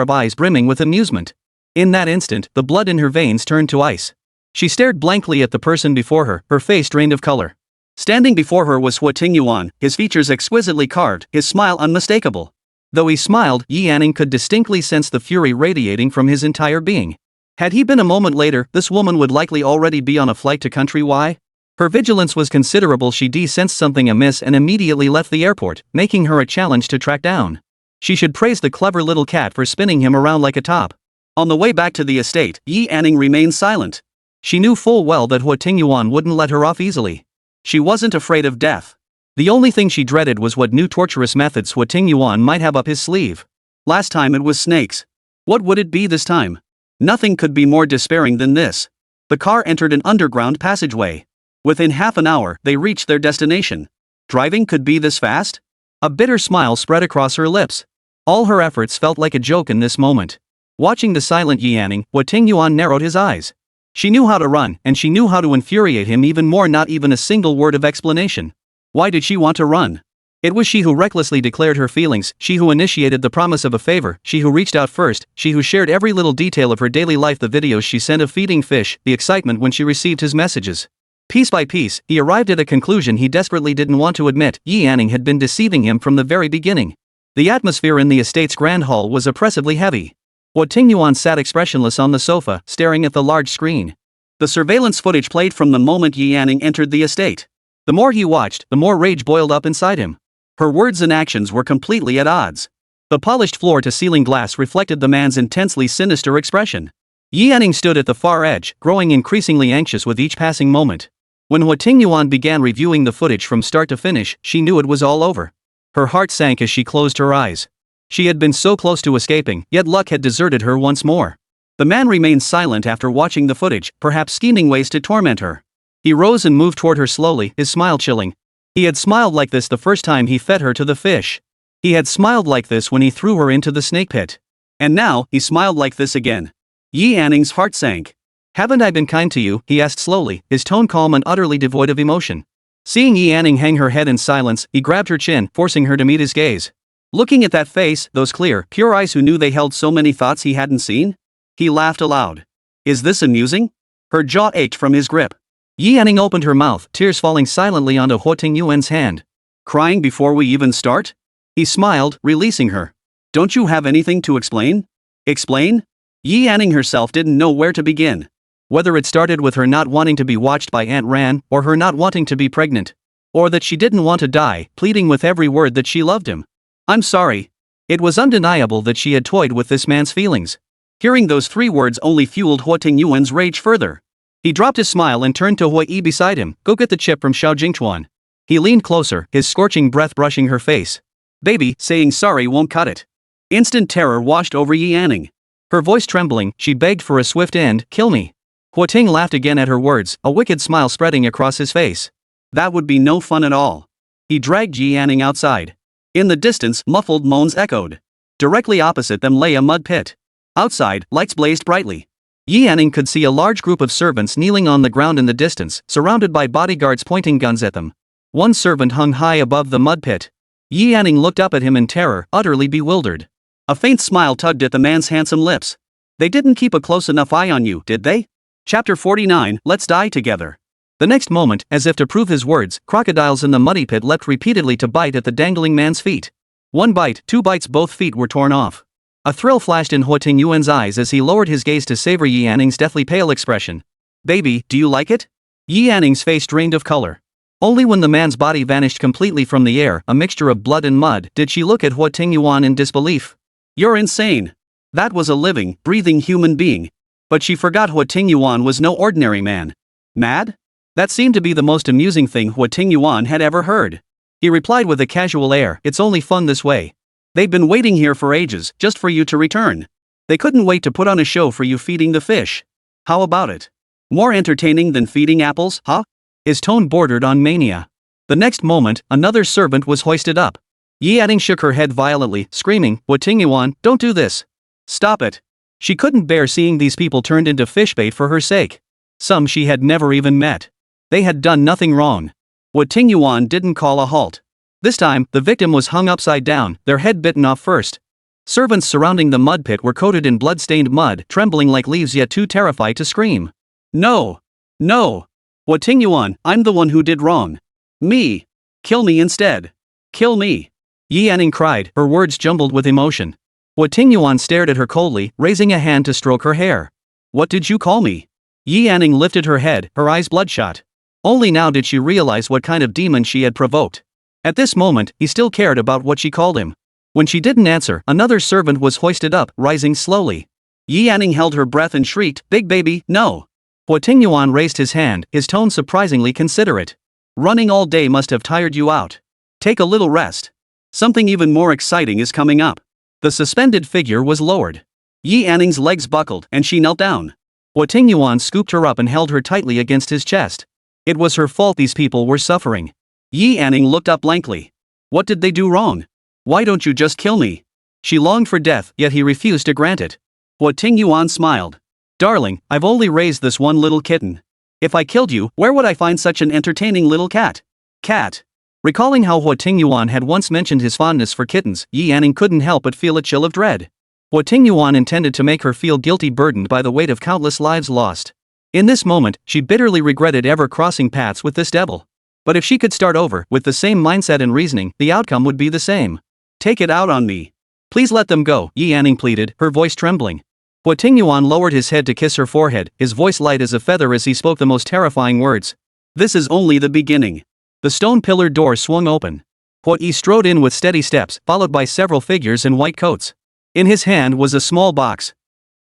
of eyes brimming with amusement. In that instant, the blood in her veins turned to ice. She stared blankly at the person before her, her face drained of color. Standing before her was Huo Tingyuan, his features exquisitely carved, his smile unmistakable. Though he smiled, Yi Anning could distinctly sense the fury radiating from his entire being. Had he been a moment later, this woman would likely already be on a flight to country Y. Her vigilance was considerable. She sensed something amiss and immediately left the airport, making her a challenge to track down. She should praise the clever little cat for spinning him around like a top. On the way back to the estate, Yi Anning remained silent. She knew full well that Huo Tingyuan wouldn't let her off easily. She wasn't afraid of death. The only thing she dreaded was what new torturous methods Huo Tingyuan might have up his sleeve. Last time it was snakes. What would it be this time? Nothing could be more despairing than this. The car entered an underground passageway. Within half an hour, they reached their destination. Driving could be this fast? A bitter smile spread across her lips. All her efforts felt like a joke in this moment. Watching the silent Yi Anning, Huo Tingyuan narrowed his eyes. She knew how to run, and she knew how to infuriate him even more. Not even a single word of explanation. Why did she want to run? It was she who recklessly declared her feelings, she who initiated the promise of a favor, she who reached out first, she who shared every little detail of her daily life, the videos she sent of feeding fish, the excitement when she received his messages. Piece by piece, he arrived at a conclusion he desperately didn't want to admit. Yi Anning had been deceiving him from the very beginning. The atmosphere in the estate's grand hall was oppressively heavy. Huo Tingyuan sat expressionless on the sofa, staring at the large screen. The surveillance footage played from the moment Yi Anning entered the estate. The more he watched, the more rage boiled up inside him. Her words and actions were completely at odds. The polished floor-to-ceiling glass reflected the man's intensely sinister expression. Yi Anning stood at the far edge, growing increasingly anxious with each passing moment. When Huo Tingyuan began reviewing the footage from start to finish, she knew it was all over. Her heart sank as she closed her eyes. She had been so close to escaping, yet luck had deserted her once more. The man remained silent after watching the footage, perhaps scheming ways to torment her. He rose and moved toward her slowly, his smile chilling. He had smiled like this the first time he fed her to the fish. He had smiled like this when he threw her into the snake pit. And now, he smiled like this again. Yi Anning's heart sank. "Haven't I been kind to you?" he asked slowly, his tone calm and utterly devoid of emotion. Seeing Yi Anning hang her head in silence, he grabbed her chin, forcing her to meet his gaze. Looking at that face, those clear, pure eyes who knew they held so many thoughts he hadn't seen, he laughed aloud. "Is this amusing?" Her jaw ached from his grip. Yi Anning opened her mouth, tears falling silently onto Huo Tingyuan's hand. "Crying before we even start?" He smiled, releasing her. "Don't you have anything to explain?" "Explain?" Yi Anning herself didn't know where to begin. Whether it started with her not wanting to be watched by Aunt Ran, or her not wanting to be pregnant. Or that she didn't want to die, pleading with every word that she loved him. "I'm sorry." It was undeniable that she had toyed with this man's feelings. Hearing those 3 words only fueled Huo Tingyuan's rage further. He dropped his smile and turned to Huo Yi beside him. "Go get the chip from Xiao Jingchuan." He leaned closer, his scorching breath brushing her face. "Baby, saying sorry won't cut it." Instant terror washed over Yi Anning. Her voice trembling, she begged for a swift end. "Kill me." Huo Ting laughed again at her words, a wicked smile spreading across his face. "That would be no fun at all." He dragged Yi Anning outside. In the distance, muffled moans echoed. Directly opposite them lay a mud pit. Outside, lights blazed brightly. Yi Anning could see a large group of servants kneeling on the ground in the distance, surrounded by bodyguards pointing guns at them. One servant hung high above the mud pit. Yi Anning looked up at him in terror, utterly bewildered. A faint smile tugged at the man's handsome lips. "They didn't keep a close enough eye on you, did they?" Chapter 49, Let's Die Together. The next moment, as if to prove his words, crocodiles in the muddy pit leapt repeatedly to bite at the dangling man's feet. 1 bite, 2 bites, both feet were torn off. A thrill flashed in Huo Tingyuan's eyes as he lowered his gaze to savor Yi Anning's deathly pale expression. "Baby, do you like it?" Yi Anning's face drained of color. Only when the man's body vanished completely from the air, a mixture of blood and mud, did she look at Huo Tingyuan in disbelief. "You're insane." That was a living, breathing human being. But she forgot Huo Tingyuan was no ordinary man. Mad? That seemed to be the most amusing thing Huo Tingyuan had ever heard. He replied with a casual air, "It's only fun this way. They've been waiting here for ages, just for you to return. They couldn't wait to put on a show for you feeding the fish. How about it? More entertaining than feeding apples, huh?" His tone bordered on mania. The next moment, another servant was hoisted up. Yi Anning shook her head violently, screaming, "Huo Tingyuan, don't do this. Stop it." She couldn't bear seeing these people turned into fish bait for her sake. Some she had never even met. They had done nothing wrong. Huo Tingyuan didn't call a halt. This time, the victim was hung upside down, their head bitten off first. Servants surrounding the mud pit were coated in blood-stained mud, trembling like leaves yet too terrified to scream. "No! No! Huo Tingyuan, I'm the one who did wrong. Me! Kill me instead! Kill me!" Yi Anning cried, her words jumbled with emotion. Huo Tingyuan stared at her coldly, raising a hand to stroke her hair. "What did you call me?" Yi Anning lifted her head, her eyes bloodshot. Only now did she realize what kind of demon she had provoked. At this moment, he still cared about what she called him. When she didn't answer, another servant was hoisted up, rising slowly. Yi Anning held her breath and shrieked, "Big baby, no!" Huo Tingyuan raised his hand, his tone surprisingly considerate. "Running all day must have tired you out. Take a little rest. Something even more exciting is coming up." The suspended figure was lowered. Yi Anning's legs buckled, and she knelt down. Huo Tingyuan scooped her up and held her tightly against his chest. It was her fault these people were suffering. Yi Anning looked up blankly. What did they do wrong? Why don't you just kill me? She longed for death, yet he refused to grant it. Huo Tingyuan smiled. "Darling, I've only raised this one little kitten. If I killed you, where would I find such an entertaining little cat?" Cat. Recalling how Huo Tingyuan had once mentioned his fondness for kittens, Yi Anning couldn't help but feel a chill of dread. Huo Tingyuan intended to make her feel guilty, burdened by the weight of countless lives lost. In this moment, she bitterly regretted ever crossing paths with this devil. But if she could start over, with the same mindset and reasoning, the outcome would be the same. "Take it out on me. Please let them go," Yi Anning pleaded, her voice trembling. Huo Tingyuan lowered his head to kiss her forehead, his voice light as a feather as he spoke the most terrifying words. "This is only the beginning. The stone-pillared door swung open. Huo Yi strode in with steady steps, followed by several figures in white coats. In his hand was a small box.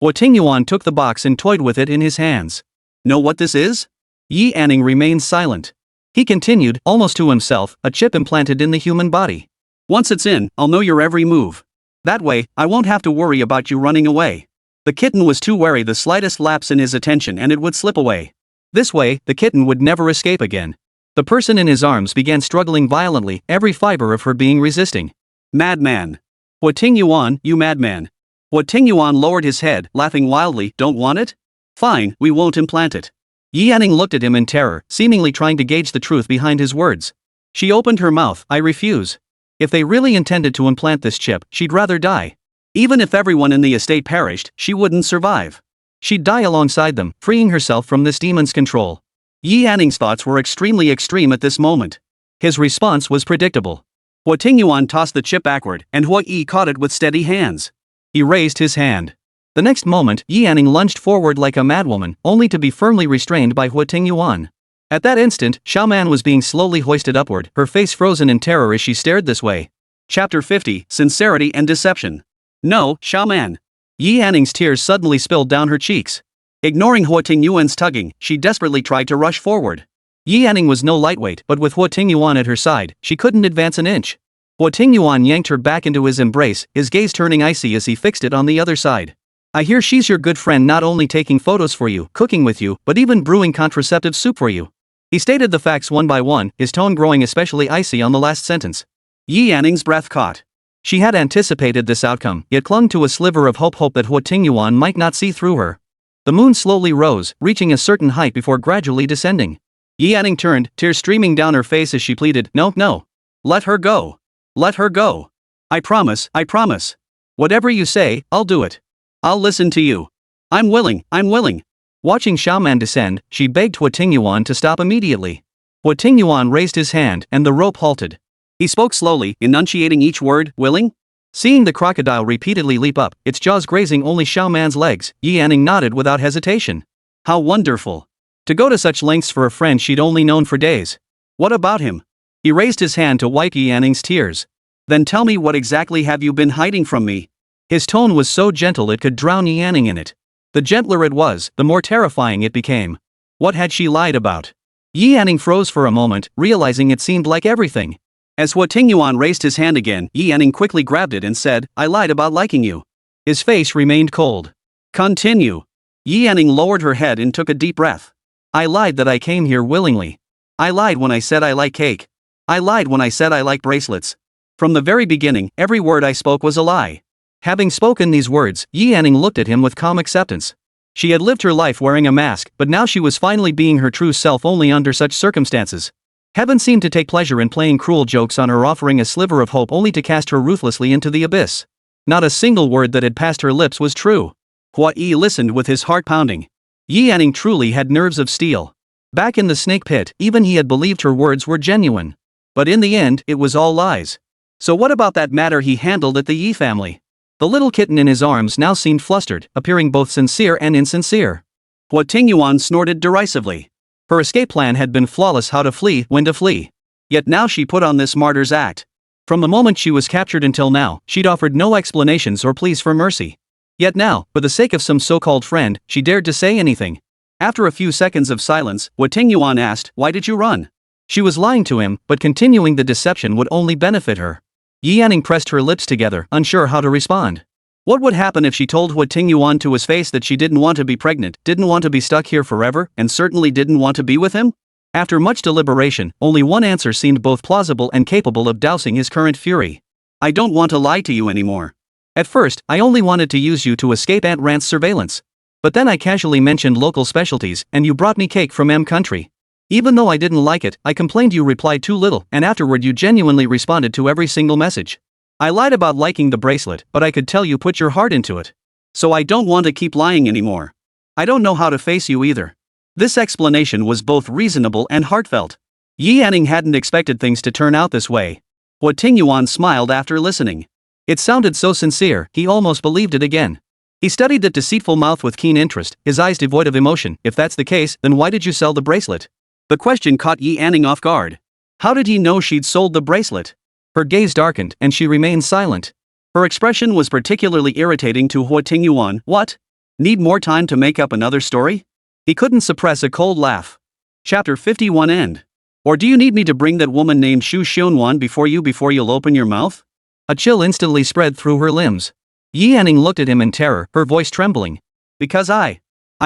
Huo Tingyuan took the box and toyed with it in his hands. Know what this is? Yi Anning remained silent. He continued, almost to himself, a chip implanted in the human body. Once it's in, I'll know your every move. That way, I won't have to worry about you running away. The kitten was too wary the slightest lapse in his attention and it would slip away. This way, the kitten would never escape again. The person in his arms began struggling violently, every fiber of her being resisting. Madman. Huo Tingyuan, you madman. Huo Tingyuan lowered his head, laughing wildly. Don't want it? Fine, we won't implant it. Yi Anning looked at him in terror, seemingly trying to gauge the truth behind his words. She opened her mouth. I refuse. If they really intended to implant this chip, she'd rather die. Even if everyone in the estate perished, she wouldn't survive. She'd die alongside them, freeing herself from this demon's control. Yi Anning's thoughts were extremely extreme at this moment. His response was predictable. Huo Tingyuan tossed the chip backward, and Huo Yi caught it with steady hands. He raised his hand. The next moment, Yi Anning lunged forward like a madwoman, only to be firmly restrained by Huo Tingyuan. At that instant, Xiaoman was being slowly hoisted upward, her face frozen in terror as she stared this way. Chapter 50, Sincerity and Deception. No, Xiaoman. Yi Anning's tears suddenly spilled down her cheeks. Ignoring Huo Tingyuan's tugging, she desperately tried to rush forward. Yi Anning was no lightweight, but with Huo Tingyuan at her side, she couldn't advance an inch. Huo Tingyuan yanked her back into his embrace, his gaze turning icy as he fixed it on the other side. I hear she's your good friend, not only taking photos for you, cooking with you, but even brewing contraceptive soup for you. He stated the facts one by one, his tone growing especially icy on the last sentence. Yi Anning's breath caught. She had anticipated this outcome, yet clung to a sliver of hope that Huo Tingyuan might not see through her. The moon slowly rose, reaching a certain height before gradually descending. Yi Anning turned, tears streaming down her face as she pleaded, No, no. Let her go. Let her go. I promise, I promise. Whatever you say, I'll do it. I'll listen to you. I'm willing, I'm willing. Watching Xiaoman descend, she begged Huo Tingyuan to stop immediately. Huo Tingyuan raised his hand, and the rope halted. He spoke slowly, enunciating each word, willing? Seeing the crocodile repeatedly leap up, its jaws grazing only Xiaoman's legs, Yi Anning nodded without hesitation. How wonderful. To go to such lengths for a friend she'd only known for days. What about him? He raised his hand to wipe Yi Anning's tears. Then tell me, what exactly have you been hiding from me? His tone was so gentle it could drown Yi Anning in it. The gentler it was, the more terrifying it became. What had she lied about? Yi Anning froze for a moment, realizing it seemed like everything. As Huo Tingyuan raised his hand again, Yi Anning quickly grabbed it and said, I lied about liking you. His face remained cold. Continue. Yi Anning lowered her head and took a deep breath. I lied that I came here willingly. I lied when I said I like cake. I lied when I said I like bracelets. From the very beginning, every word I spoke was a lie. Having spoken these words, Yi Anning looked at him with calm acceptance. She had lived her life wearing a mask, but now she was finally being her true self only under such circumstances. Heaven seemed to take pleasure in playing cruel jokes on her, offering a sliver of hope only to cast her ruthlessly into the abyss. Not a single word that had passed her lips was true. Huo Yi listened with his heart pounding. Yi Anning truly had nerves of steel. Back in the snake pit, even he had believed her words were genuine. But in the end, it was all lies. So what about that matter he handled at the Yi family? The little kitten in his arms now seemed flustered, appearing both sincere and insincere. Huo Tingyuan snorted derisively. Her escape plan had been flawless, how to flee, when to flee. Yet now she put on this martyr's act. From the moment she was captured until now, she'd offered no explanations or pleas for mercy. Yet now, for the sake of some so-called friend, she dared to say anything. After a few seconds of silence, Huo Tingyuan asked, Why did you run? She was lying to him, but continuing the deception would only benefit her. Yi Anning pressed her lips together, unsure how to respond. What would happen if she told Huo Tingyuan to his face that she didn't want to be pregnant, didn't want to be stuck here forever, and certainly didn't want to be with him? After much deliberation, only one answer seemed both plausible and capable of dousing his current fury. I don't want to lie to you anymore. At first, I only wanted to use you to escape Aunt Rant's surveillance. But then I casually mentioned local specialties, and you brought me cake from M country. Even though I didn't like it, I complained you replied too little, and afterward you genuinely responded to every single message. I lied about liking the bracelet, but I could tell you put your heart into it. So I don't want to keep lying anymore. I don't know how to face you either. This explanation was both reasonable and heartfelt. Yi Anning hadn't expected things to turn out this way. Huo Tingyuan smiled after listening. It sounded so sincere, he almost believed it again. He studied that deceitful mouth with keen interest, his eyes devoid of emotion. If that's the case, then why did you sell the bracelet? The question caught Yi Anning off guard. How did he know she'd sold the bracelet? Her gaze darkened and she remained silent. Her expression was particularly irritating to Huo Tingyuan. What? Need more time to make up another story? He couldn't suppress a cold laugh. Chapter 51 end. Or do you need me to bring that woman named Shu Xianwan before you'll open your mouth? A chill instantly spread through her limbs. Yi Yanning looked at him in terror, her voice trembling. Because I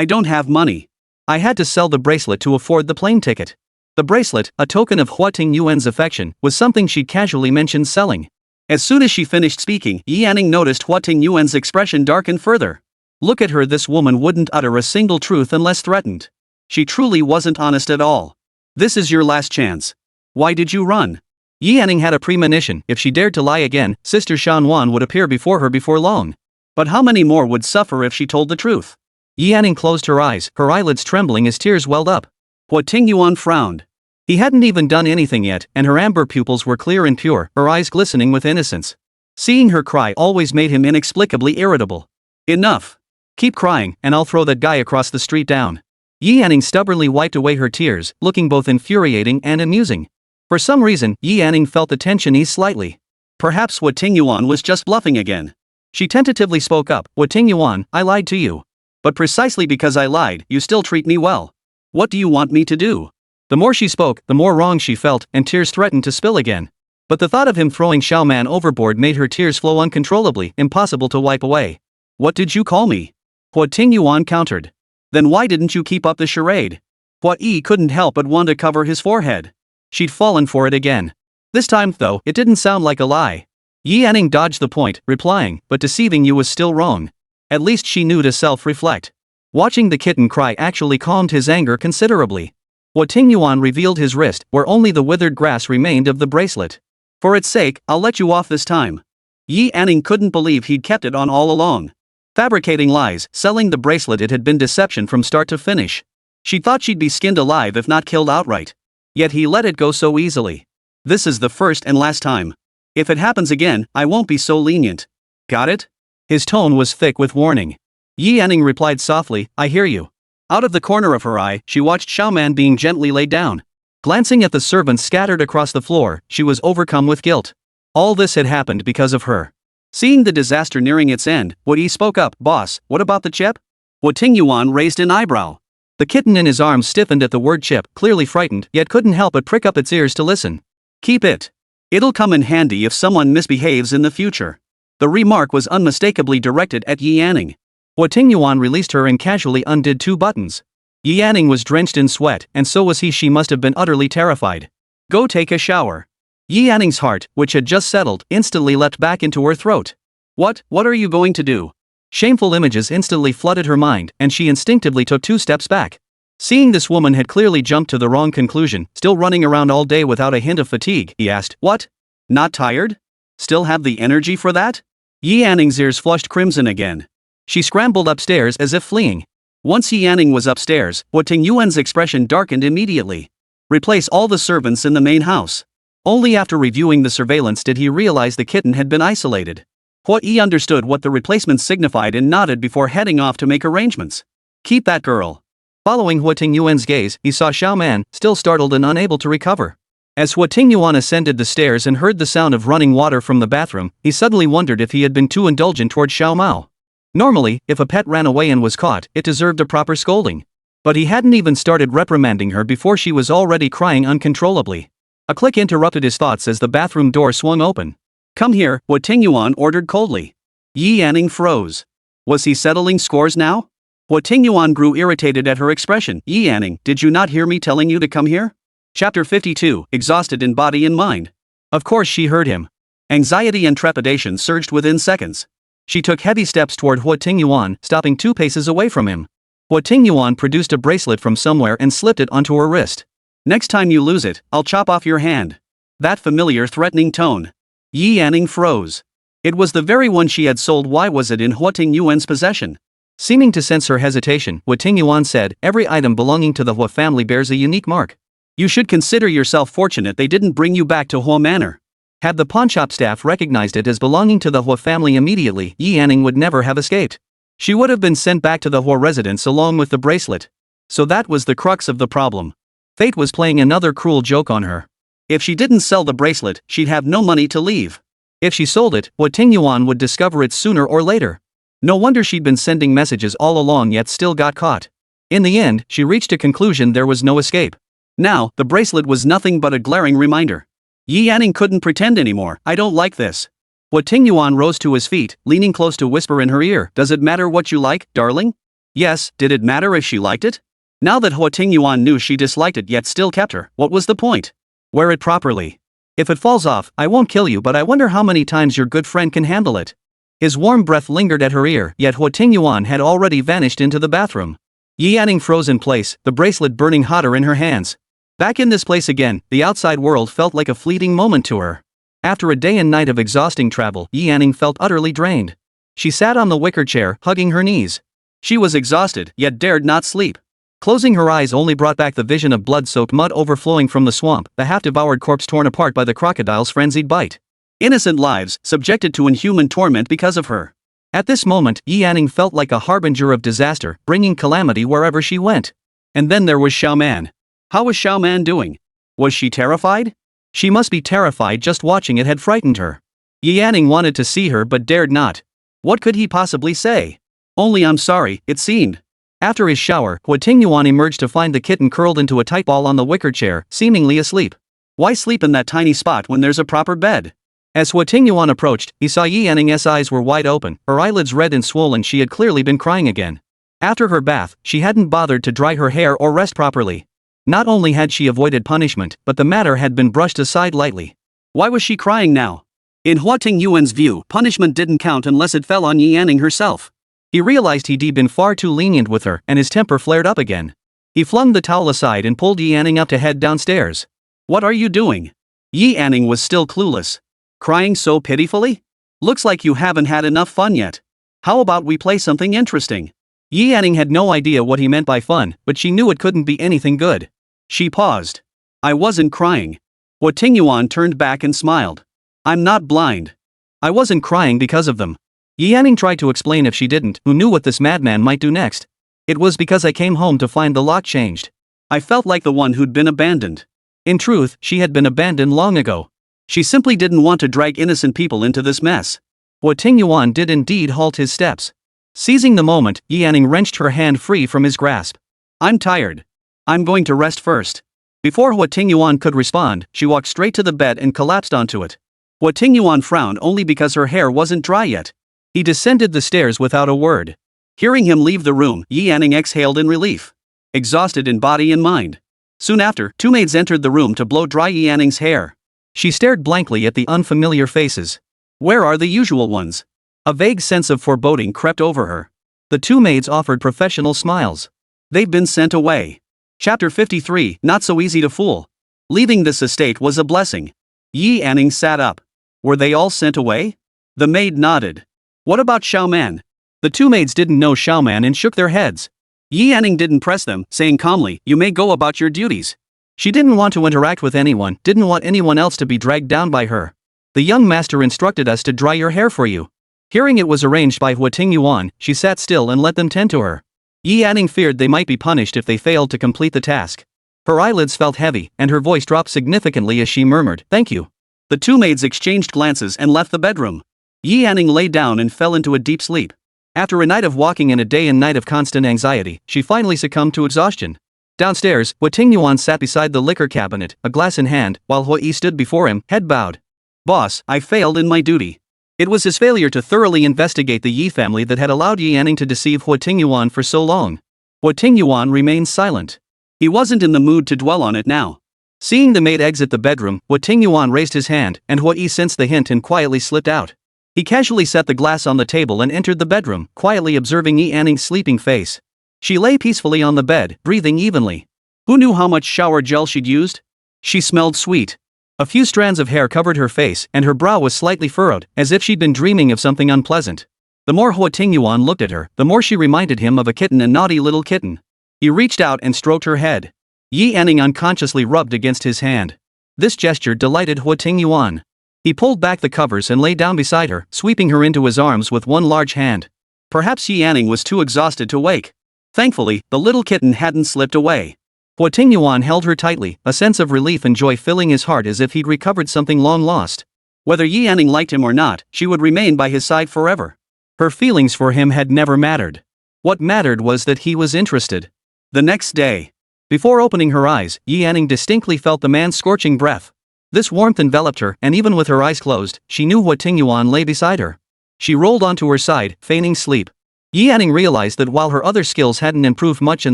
don't have money. I had to sell the bracelet to afford the plane ticket. The bracelet, a token of Huo Tingyuan's affection, was something she'd casually mentioned selling. As soon as she finished speaking, Yi Yanning noticed Huo Tingyuan's expression darken further. Look at her, this woman wouldn't utter a single truth unless threatened. She truly wasn't honest at all. This is your last chance. Why did you run? Yi Yanning had a premonition, if she dared to lie again, Sister Shanwan would appear before her before long. But how many more would suffer if she told the truth? Yi Yanning closed her eyes, her eyelids trembling as tears welled up. Huo Tingyuan frowned. He hadn't even done anything yet, and her amber pupils were clear and pure, her eyes glistening with innocence. Seeing her cry always made him inexplicably irritable. Enough. Keep crying, and I'll throw that guy across the street down. Yi Yanning stubbornly wiped away her tears, looking both infuriating and amusing. For some reason, Yi Yanning felt the tension ease slightly. Perhaps Huo Tingyuan was just bluffing again. She tentatively spoke up. Huo Tingyuan, I lied to you. But precisely because I lied, you still treat me well. What do you want me to do? The more she spoke, the more wrong she felt, and tears threatened to spill again. But the thought of him throwing Xiaoman overboard made her tears flow uncontrollably, impossible to wipe away. What did you call me? Huo Tingyuan countered. Then why didn't you keep up the charade? Huo Yi couldn't help but want to cover his forehead. She'd fallen for it again. This time, though, it didn't sound like a lie. Yi Yanning dodged the point, replying, but deceiving you was still wrong. At least she knew to self-reflect. Watching the kitten cry actually calmed his anger considerably. Huo Tingyuan revealed his wrist, where only the withered grass remained of the bracelet. For its sake, I'll let you off this time. Yi Yanning couldn't believe he'd kept it on all along. Fabricating lies, selling the bracelet, it had been deception from start to finish. She thought she'd be skinned alive if not killed outright. Yet he let it go so easily. This is the first and last time. If it happens again, I won't be so lenient. Got it? His tone was thick with warning. Yi Yanning replied softly, I hear you. Out of the corner of her eye, she watched Xiaoman being gently laid down. Glancing at the servants scattered across the floor, she was overcome with guilt. All this had happened because of her. Seeing the disaster nearing its end, Huo Yi spoke up, Boss, what about the chip? Huo Tingyuan raised an eyebrow. The kitten in his arms stiffened at the word chip, clearly frightened, yet couldn't help but prick up its ears to listen. Keep it. It'll come in handy if someone misbehaves in the future. The remark was unmistakably directed at Yi Yanning. Huo Tingyuan released her and casually undid 2 buttons. Yi Yanning was drenched in sweat, and so was he. She must have been utterly terrified. Go take a shower. Yi Yanning's heart, which had just settled, instantly leapt back into her throat. What are you going to do? Shameful images instantly flooded her mind, and she instinctively took 2 steps back. Seeing this woman had clearly jumped to the wrong conclusion, still running around all day without a hint of fatigue, he asked, What? Not tired? Still have the energy for that? Yi Yanning's ears flushed crimson again. She scrambled upstairs as if fleeing. Once Yi Yanning was upstairs, Huo Tingyuan's expression darkened immediately. Replace all the servants in the main house. Only after reviewing the surveillance did he realize the kitten had been isolated. Huo Yi understood what the replacement signified and nodded before heading off to make arrangements. Keep that girl. Following Huo Tingyuan's gaze, he saw Xiaoman, still startled and unable to recover. As Huo Tingyuan ascended the stairs and heard the sound of running water from the bathroom, he suddenly wondered if he had been too indulgent toward Xiao Mao. Normally, if a pet ran away and was caught, it deserved a proper scolding. But he hadn't even started reprimanding her before she was already crying uncontrollably. A click interrupted his thoughts as the bathroom door swung open. Come here, Huo Tingyuan ordered coldly. Yi Yanning froze. Was he settling scores now? Huo Tingyuan grew irritated at her expression. Yi Yanning, did you not hear me telling you to come here? Chapter 52, exhausted in body and mind. Of course she heard him. Anxiety and trepidation surged within seconds. She took heavy steps toward Huo Tingyuan, stopping 2 paces away from him. Huo Tingyuan produced a bracelet from somewhere and slipped it onto her wrist. Next time you lose it, I'll chop off your hand. That familiar threatening tone. Yi Yanning froze. It was the very one she had sold. Why was it in Huo Tingyuan's possession? Seeming to sense her hesitation, Huo Tingyuan said, Every item belonging to the Huo family bears a unique mark. You should consider yourself fortunate they didn't bring you back to Huo Manor. Had the pawnshop staff recognized it as belonging to the Huo family immediately, Yi Yanning would never have escaped. She would have been sent back to the Huo residence along with the bracelet. So that was the crux of the problem. Fate was playing another cruel joke on her. If she didn't sell the bracelet, she'd have no money to leave. If she sold it, Huo Tingyuan would discover it sooner or later. No wonder she'd been sending messages all along yet still got caught. In the end, she reached a conclusion there was no escape. Now, the bracelet was nothing but a glaring reminder. Yi Yanning couldn't pretend anymore. I don't like this. Huo Tingyuan rose to his feet, leaning close to whisper in her ear. Does it matter what you like, darling? Yes, did it matter if she liked it? Now that Huo Tingyuan knew she disliked it yet still kept her, what was the point? Wear it properly. If it falls off, I won't kill you, but I wonder how many times your good friend can handle it. His warm breath lingered at her ear, yet Huo Tingyuan had already vanished into the bathroom. Yi Yanning froze in place, the bracelet burning hotter in her hands. Back in this place again, the outside world felt like a fleeting moment to her. After a day and night of exhausting travel, Yi Yanning felt utterly drained. She sat on the wicker chair, hugging her knees. She was exhausted, yet dared not sleep. Closing her eyes only brought back the vision of blood-soaked mud overflowing from the swamp, the half-devoured corpse torn apart by the crocodile's frenzied bite. Innocent lives, subjected to inhuman torment because of her. At this moment, Yi Yanning felt like a harbinger of disaster, bringing calamity wherever she went. And then there was Xiaoman. How was Xiaoman doing? Was she terrified? She must be terrified, just watching it had frightened her. Yi Yanning wanted to see her but dared not. What could he possibly say? Only I'm sorry, it seemed. After his shower, Huo Tingyuan emerged to find the kitten curled into a tight ball on the wicker chair, seemingly asleep. Why sleep in that tiny spot when there's a proper bed? As Huo Tingyuan approached, he saw Yi Yanning's eyes were wide open, her eyelids red and swollen. She had clearly been crying again. After her bath, she hadn't bothered to dry her hair or rest properly. Not only had she avoided punishment, but the matter had been brushed aside lightly. Why was she crying now? In Huo Tingyuan's view, punishment didn't count unless it fell on Yi Yanning herself. He realized he'd been far too lenient with her, and his temper flared up again. He flung the towel aside and pulled Yi Yanning up to head downstairs. What are you doing? Yi Yanning was still clueless. Crying so pitifully? Looks like you haven't had enough fun yet. How about we play something interesting? Yi Yanning had no idea what he meant by fun, but she knew it couldn't be anything good. She paused. I wasn't crying. Huo Tingyuan turned back and smiled. I'm not blind. I wasn't crying because of them. Yi Yanning tried to explain if she didn't, who knew what this madman might do next. It was because I came home to find the lock changed. I felt like the one who'd been abandoned. In truth, she had been abandoned long ago. She simply didn't want to drag innocent people into this mess. Huo Tingyuan did indeed halt his steps. Seizing the moment, Yi Yanning wrenched her hand free from his grasp. I'm tired. I'm going to rest first. Before Huo Tingyuan could respond, she walked straight to the bed and collapsed onto it. Huo Tingyuan frowned only because her hair wasn't dry yet. He descended the stairs without a word. Hearing him leave the room, Yi Yanning exhaled in relief. Exhausted in body and mind. Soon after, two maids entered the room to blow dry Yi Yanning's hair. She stared blankly at the unfamiliar faces. Where are the usual ones? A vague sense of foreboding crept over her. The two maids offered professional smiles. They've been sent away. Chapter 53, Not So Easy to Fool. Leaving this estate was a blessing. Yi Yanning sat up. Were they all sent away? The maid nodded. What about Xiaoman? The two maids didn't know Xiaoman and shook their heads. Yi Yanning didn't press them, saying calmly, you may go about your duties. She didn't want to interact with anyone, didn't want anyone else to be dragged down by her. The young master instructed us to dry your hair for you. Hearing it was arranged by Huo Tingyuan, she sat still and let them tend to her. Yi Yanning feared they might be punished if they failed to complete the task. Her eyelids felt heavy, and her voice dropped significantly as she murmured, "Thank you." The two maids exchanged glances and left the bedroom. Yi Yanning lay down and fell into a deep sleep. After a night of walking and a day and night of constant anxiety, she finally succumbed to exhaustion. Downstairs, Huo Tingyuan sat beside the liquor cabinet, a glass in hand, while Huo Yi stood before him, head bowed. Boss, I failed in my duty. It was his failure to thoroughly investigate the Yi family that had allowed Yi Yanning to deceive Huo Tingyuan for so long. Huo Tingyuan remained silent. He wasn't in the mood to dwell on it now. Seeing the maid exit the bedroom, Huo Tingyuan raised his hand, and Huo Yi sensed the hint and quietly slipped out. He casually set the glass on the table and entered the bedroom, quietly observing Yi Yanning's sleeping face. She lay peacefully on the bed, breathing evenly. Who knew how much shower gel she'd used? She smelled sweet. A few strands of hair covered her face, and her brow was slightly furrowed, as if she'd been dreaming of something unpleasant. The more Huo Tingyuan looked at her, the more she reminded him of a kitten, a naughty little kitten. He reached out and stroked her head. Yi Yanning unconsciously rubbed against his hand. This gesture delighted Huo Tingyuan. He pulled back the covers and lay down beside her, sweeping her into his arms with one large hand. Perhaps Yi Yanning was too exhausted to wake. Thankfully, the little kitten hadn't slipped away. Huo Tingyuan held her tightly, a sense of relief and joy filling his heart as if he'd recovered something long lost. Whether Yi Anning liked him or not, she would remain by his side forever. Her feelings for him had never mattered. What mattered was that he was interested. The next day, before opening her eyes, Yi Anning distinctly felt the man's scorching breath. This warmth enveloped her, and even with her eyes closed, she knew Huo Tingyuan lay beside her. She rolled onto her side, feigning sleep. Yi Anning realized that while her other skills hadn't improved much in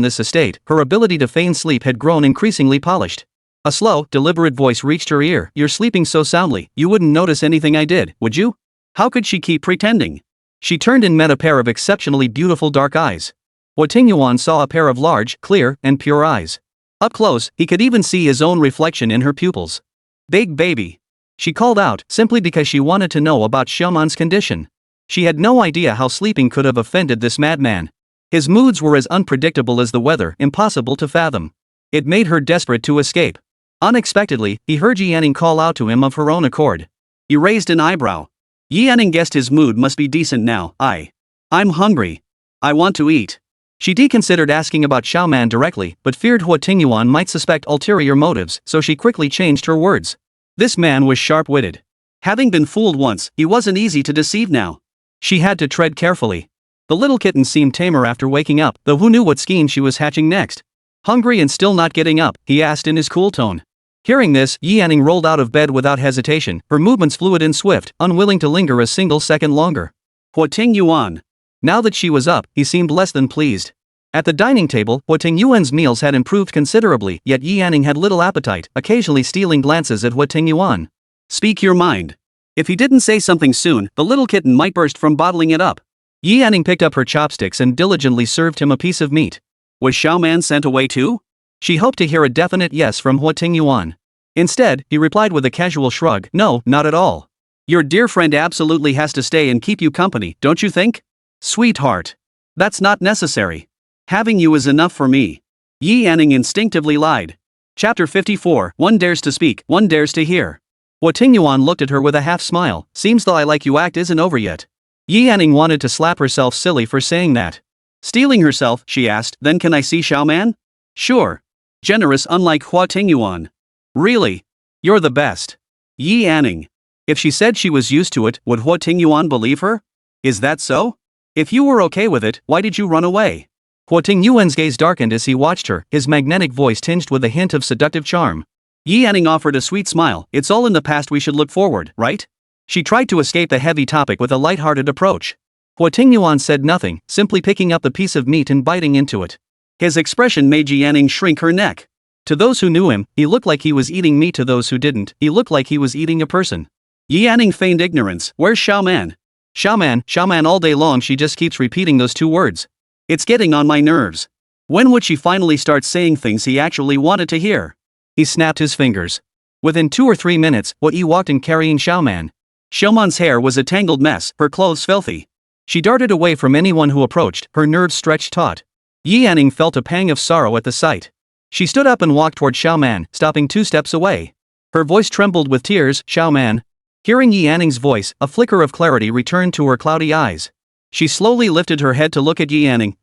this estate, her ability to feign sleep had grown increasingly polished. A slow, deliberate voice reached her ear. "You're sleeping so soundly, you wouldn't notice anything I did, would you?" How could she keep pretending? She turned and met a pair of exceptionally beautiful dark eyes. Huo Tingyuan saw a pair of large, clear, and pure eyes. Up close, he could even see his own reflection in her pupils. "Big baby," she called out, simply because she wanted to know about Xiaoman's condition. She had no idea how sleeping could have offended this madman. His moods were as unpredictable as the weather, impossible to fathom. It made her desperate to escape. Unexpectedly, he heard Yi Anning call out to him of her own accord. He raised an eyebrow. Yi Anning guessed his mood must be decent now. I'm hungry. I want to eat." She deconsidered asking about Xiaoman directly, but feared Huo Tingyuan might suspect ulterior motives, so she quickly changed her words. This man was sharp-witted. Having been fooled once, he wasn't easy to deceive now. She had to tread carefully. The little kitten seemed tamer after waking up, though who knew what scheme she was hatching next. "Hungry and still not getting up?" he asked in his cool tone. Hearing this, Yi Anning rolled out of bed without hesitation, her movements fluid and swift, unwilling to linger a single second longer. Huo Tingyuan. Now that she was up, he seemed less than pleased. At the dining table, Huo Tingyuan's meals had improved considerably, yet Yi Anning had little appetite, occasionally stealing glances at Huo Tingyuan. Speak your mind. If he didn't say something soon, the little kitten might burst from bottling it up. Yi Anning picked up her chopsticks and diligently served him a piece of meat. Was Xiaoman sent away too? She hoped to hear a definite yes from Huo Tingyuan. Instead, he replied with a casual shrug, "No, not at all. Your dear friend absolutely has to stay and keep you company, don't you think?" Sweetheart. That's not necessary. Having you is enough for me. Yi Anning instinctively lied. Chapter 54, One Dares to Speak, One Dares to Hear. Huo Tingyuan looked at her with a half-smile. "Seems the I like you act isn't over yet." Yi Anning wanted to slap herself silly for saying that. Stealing herself, she asked, "Then can I see Xiaoman?" "Sure." Generous unlike Huo Tingyuan. "Really? You're the best." Yi Anning. If she said she was used to it, would Huo Tingyuan believe her? Is that so? If you were okay with it, why did you run away? Huo Tingyuan's gaze darkened as he watched her, his magnetic voice tinged with a hint of seductive charm. Yi Anning offered a sweet smile. "It's all in the past, we should look forward, right?" She tried to escape the heavy topic with a light-hearted approach. Huo Tingyuan said nothing, simply picking up the piece of meat and biting into it. His expression made Yi Anning shrink her neck. To those who knew him, he looked like he was eating meat. To those who didn't, he looked like he was eating a person. Yi Anning feigned ignorance. "Where's Xiaoman?" Xiaoman all day long. She just keeps repeating those two words. It's getting on my nerves. When would she finally start saying things he actually wanted to hear? He snapped his fingers. Within 2 or 3 minutes, Huo Yi walked in carrying Xiaoman. Xiaoman's hair was a tangled mess, her clothes filthy. She darted away from anyone who approached, her nerves stretched taut. Yi Anning felt a pang of sorrow at the sight. She stood up and walked toward Xiaoman, stopping 2 steps away. Her voice trembled with tears. "Xiaoman." Hearing Yi Anning's voice, a flicker of clarity returned to her cloudy eyes. She slowly lifted her head to look at Yi Anning.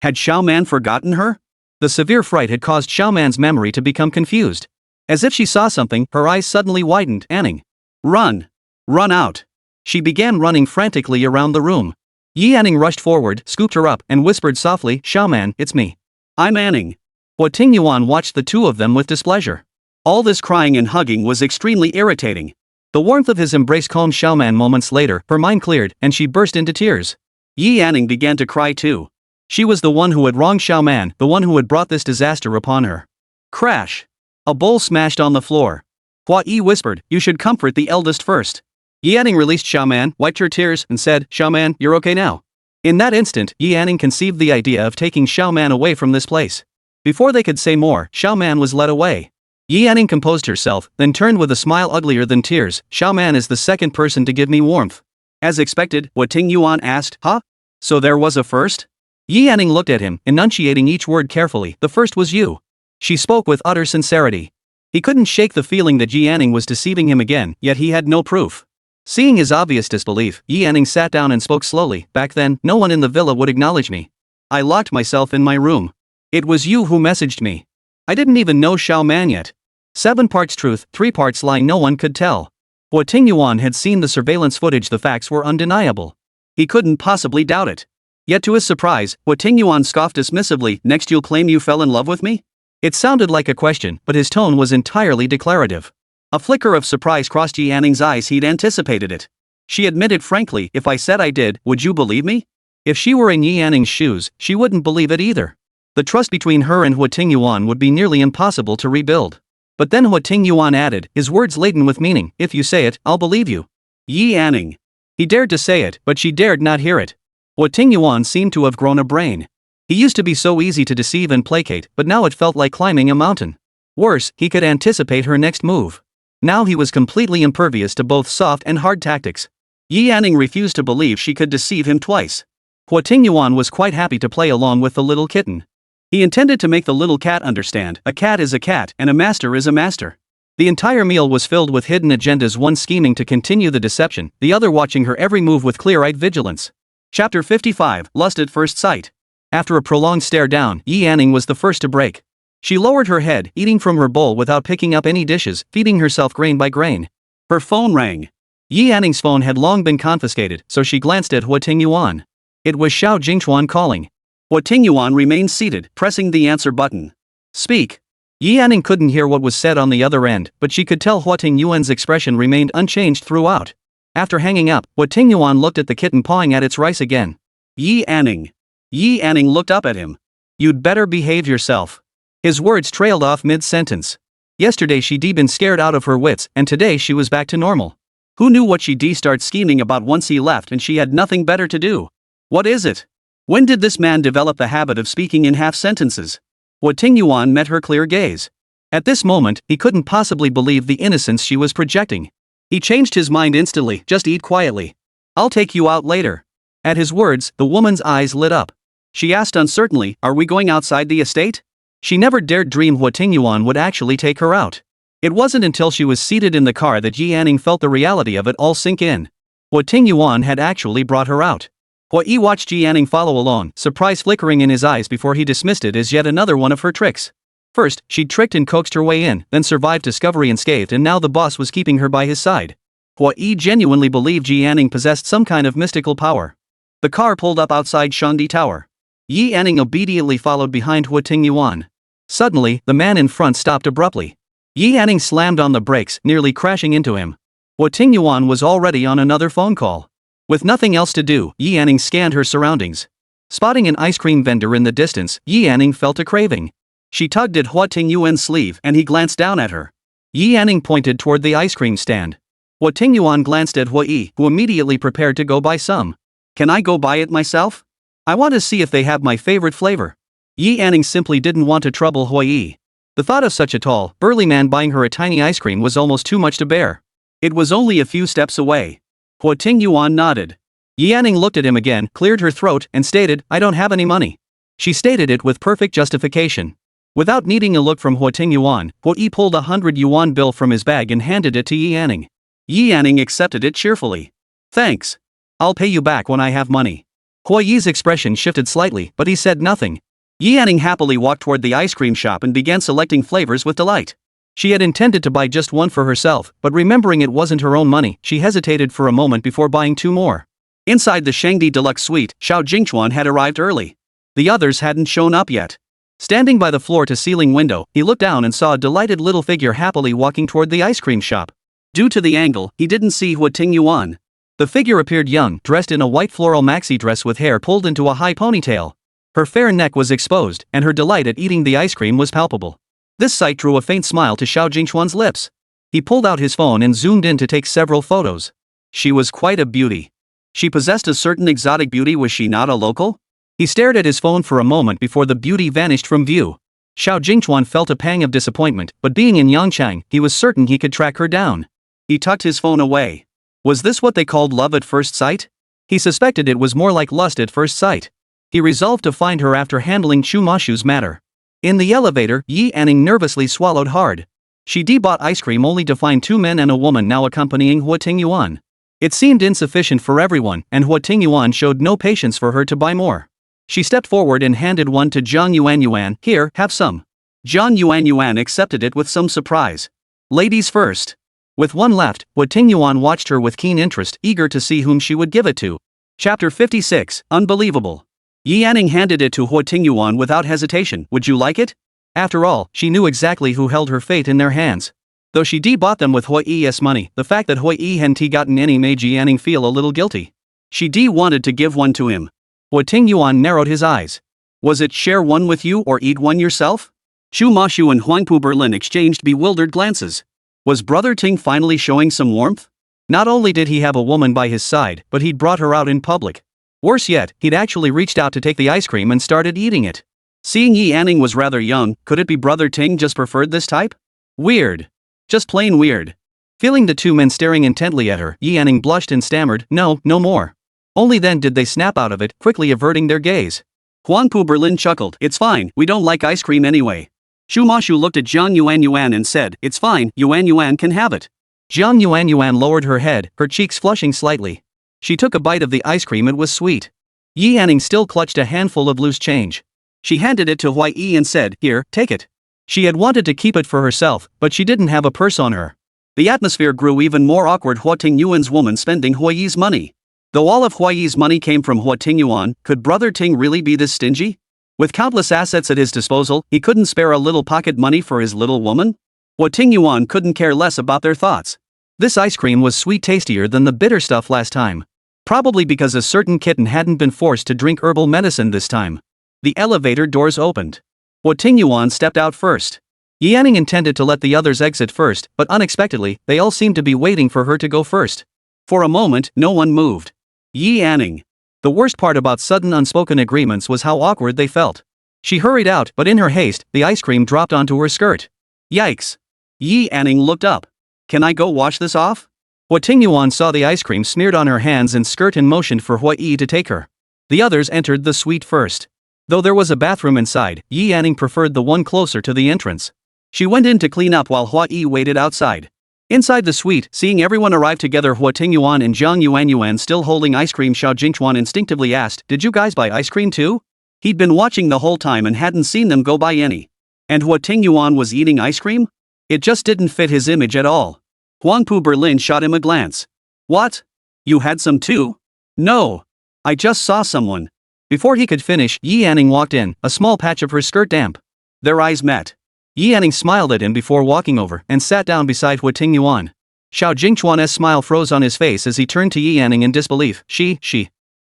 Had Xiaoman forgotten her? The severe fright had caused Xiaoman's memory to become confused. As if she saw something, her eyes suddenly widened. "Anning. Run. Run out." She began running frantically around the room. Yi Anning rushed forward, scooped her up, and whispered softly, "Xiaoman, it's me. I'm Anning." Huo Tingyuan watched the two of them with displeasure. All this crying and hugging was extremely irritating. The warmth of his embrace calmed Xiaoman. Moments later, her mind cleared, and she burst into tears. Yi Anning began to cry too. She was the one who had wronged Xiaoman, the one who had brought this disaster upon her. Crash! A bowl smashed on the floor. Huo Yi whispered, "You should comfort the eldest first." Yi Anning released Xiaoman, wiped her tears, and said, "Xiaoman, you're okay now." In that instant, Yi Anning conceived the idea of taking Xiaoman away from this place. Before they could say more, Xiaoman was led away. Yi Anning composed herself, then turned with a smile uglier than tears. "Xiaoman is the second person to give me warmth." As expected, Huo Tingyuan asked, "Huh? So there was a first?" Yi Anning looked at him, enunciating each word carefully. "The first was you." She spoke with utter sincerity. He couldn't shake the feeling that Yi Anning was deceiving him again, yet he had no proof. Seeing his obvious disbelief, Yi Anning sat down and spoke slowly. "Back then, no one in the villa would acknowledge me. I locked myself in my room. It was you who messaged me. I didn't even know Xiao Man yet. 7 parts truth, 3 parts lie, no one could tell. Huo Tingyuan had seen the surveillance footage, the facts were undeniable. He couldn't possibly doubt it. Yet to his surprise, Huo Tingyuan scoffed dismissively, next you'll claim you fell in love with me? It sounded like a question, but his tone was entirely declarative. A flicker of surprise crossed Yi Anning's eyes, he'd anticipated it. She admitted frankly, if I said I did, would you believe me? If she were in Yi Anning's shoes, she wouldn't believe it either. The trust between her and Huo Tingyuan would be nearly impossible to rebuild. But then Huo Tingyuan added, his words laden with meaning, if you say it, I'll believe you. Yi Anning. He dared to say it, but she dared not hear it. Huo Tingyuan seemed to have grown a brain. He used to be so easy to deceive and placate, but now it felt like climbing a mountain. Worse, he could anticipate her next move. Now he was completely impervious to both soft and hard tactics. Yi Anning refused to believe she could deceive him twice. Huo Tingyuan was quite happy to play along with the little kitten. He intended to make the little cat understand, a cat is a cat and a master is a master. The entire meal was filled with hidden agendas, one scheming to continue the deception, the other watching her every move with clear-eyed vigilance. Chapter 55, Lust at First Sight. After a prolonged stare down, Yi Anning was the first to break. She lowered her head, eating from her bowl without picking up any dishes, feeding herself grain by grain. Her phone rang. Yi Anning's phone had long been confiscated, so she glanced at Huo Tingyuan. It was Xiao Jingchuan calling. Huo Tingyuan remained seated, pressing the answer button. Speak. Yi Anning couldn't hear what was said on the other end, but she could tell Huo Tingyuan's expression remained unchanged throughout. After hanging up, Huo Tingyuan looked at the kitten pawing at its rice again. Yi Anning. Yi Anning looked up at him. You'd better behave yourself. His words trailed off mid-sentence. Yesterday she'd been scared out of her wits, and today she was back to normal. Who knew what she'd start scheming about once he left and she had nothing better to do? What is it? When did this man develop the habit of speaking in half sentences? Huo Tingyuan met her clear gaze. At this moment, he couldn't possibly believe the innocence she was projecting. He changed his mind instantly, just eat quietly. I'll take you out later. At his words, the woman's eyes lit up. She asked uncertainly, are we going outside the estate? She never dared dream Huo Tingyuan would actually take her out. It wasn't until she was seated in the car that Yi Anning felt the reality of it all sink in. Huo Tingyuan had actually brought her out. Huo Yi watched Yi Anning follow along, surprise flickering in his eyes before he dismissed it as yet another one of her tricks. First, she'd tricked and coaxed her way in, then survived discovery unscathed, and now the boss was keeping her by his side. Huo Yi genuinely believed Yi Anning possessed some kind of mystical power. The car pulled up outside Shandi Tower. Yi Anning obediently followed behind Huo Tingyuan. Suddenly, the man in front stopped abruptly. Yi Anning slammed on the brakes, nearly crashing into him. Huo Tingyuan was already on another phone call. With nothing else to do, Yi Anning scanned her surroundings. Spotting an ice cream vendor in the distance, Yi Anning felt a craving. She tugged at Huo Tingyuan's sleeve and he glanced down at her. Yi Anning pointed toward the ice cream stand. Huo Tingyuan glanced at Huo Yi, who immediately prepared to go buy some. Can I go buy it myself? I want to see if they have my favorite flavor. Yi Anning simply didn't want to trouble Huo Yi. The thought of such a tall, burly man buying her a tiny ice cream was almost too much to bear. It was only a few steps away. Huo Tingyuan nodded. Yi Anning looked at him again, cleared her throat, and stated, I don't have any money. She stated it with perfect justification. Without needing a look from Huo Tingyuan, Huo Yi pulled a 100 yuan bill from his bag and handed it to Yi Anning. Yi Anning accepted it cheerfully. Thanks. I'll pay you back when I have money. Huo Yi's expression shifted slightly, but he said nothing. Yi Anning happily walked toward the ice cream shop and began selecting flavors with delight. She had intended to buy just one for herself, but remembering it wasn't her own money, she hesitated for a moment before buying 2 more. Inside the Shangdi Deluxe Suite, Xiao Jingchuan had arrived early. The others hadn't shown up yet. Standing by the floor-to-ceiling window, he looked down and saw a delighted little figure happily walking toward the ice cream shop. Due to the angle, he didn't see Huo Tingyuan. The figure appeared young, dressed in a white floral maxi dress with hair pulled into a high ponytail. Her fair neck was exposed, and her delight at eating the ice cream was palpable. This sight drew a faint smile to Xiao Jingchuan's lips. He pulled out his phone and zoomed in to take several photos. She was quite a beauty. She possessed a certain exotic beauty, was she not a local? He stared at his phone for a moment before the beauty vanished from view. Xiao Jingchuan felt a pang of disappointment, but being in Yangchang, he was certain he could track her down. He tucked his phone away. Was this what they called love at first sight? He suspected it was more like lust at first sight. He resolved to find her after handling Chu Mashu's matter. In the elevator, Yi Anning nervously swallowed hard. She bought ice cream only to find 2 men and a woman now accompanying Huo Tingyuan. It seemed insufficient for everyone, and Huo Tingyuan showed no patience for her to buy more. She stepped forward and handed one to Zhang Yuan. Here, have some. Huo Tingyuan accepted it with some surprise. Ladies first. With one left, Huo Tingyuan watched her with keen interest, eager to see whom she would give it to. Chapter 56, Unbelievable. Yanning handed it to Huo Tingyuan without hesitation. Would you like it? After all, she knew exactly who held her fate in their hands. Though she bought them with Huo's money, the fact that Huo hadn't gotten any made Yanning feel a little guilty. She wanted to give one to him. Huo Tingyuan narrowed his eyes. Was it share one with you or eat one yourself? Chu Mashu and Huangpu Berlin exchanged bewildered glances. Was Brother Ting finally showing some warmth? Not only did he have a woman by his side, but he'd brought her out in public. Worse yet, he'd actually reached out to take the ice cream and started eating it. Seeing Yanning was rather young, could it be Brother Ting just preferred this type? Weird. Just plain weird. Feeling the two men staring intently at her, Yanning blushed and stammered, no more. Only then did they snap out of it, quickly averting their gaze. Huangpu Berlin chuckled. It's fine, we don't like ice cream anyway. Shu Mashu looked at Jiang Yuan and said, it's fine, Yuan can have it. Jiang Yuan lowered her head, her cheeks flushing slightly. She took a bite of the ice cream. It was sweet. Yanning still clutched a handful of loose change. She handed it to Huai and said, here, take it. She had wanted to keep it for herself, but she didn't have a purse on her. The atmosphere grew even more awkward. Huo Tingyuan's woman spending Huai's money. Though all of Huai's money came from Huo Tingyuan, could Brother Ting really be this stingy? With countless assets at his disposal, he couldn't spare a little pocket money for his little woman? Huo Tingyuan couldn't care less about their thoughts. This ice cream was sweet, tastier than the bitter stuff last time. Probably because a certain kitten hadn't been forced to drink herbal medicine this time. The elevator doors opened. Huo Tingyuan stepped out first. Yanning intended to let the others exit first, but unexpectedly, they all seemed to be waiting for her to go first. For a moment, no one moved. Yanning. The worst part about sudden unspoken agreements was how awkward they felt. She hurried out, but in her haste, the ice cream dropped onto her skirt. Yikes. Yanning looked up. Can I go wash this off? Huo Tingyuan saw the ice cream smeared on her hands and skirt and motioned for Huai to take her. The others entered the suite first. Though there was a bathroom inside, Yanning preferred the one closer to the entrance. She went in to clean up while Huai waited outside. Inside the suite, seeing everyone arrive together, Huo Tingyuan and Jiang Yuan still holding ice cream, Xiao Jingchuan instinctively asked, did you guys buy ice cream too? He'd been watching the whole time and hadn't seen them go buy any. And Huo Tingyuan was eating ice cream? It just didn't fit his image at all. Huangpu Berlin shot him a glance. What? You had some too? No. I just saw someone. Before he could finish, Yanning walked in, a small patch of her skirt damp. Their eyes met. Yanning smiled at him before walking over and sat down beside Huo Tingyuan. Xiao Jingchuan's smile froze on his face as he turned to Yanning in disbelief. She.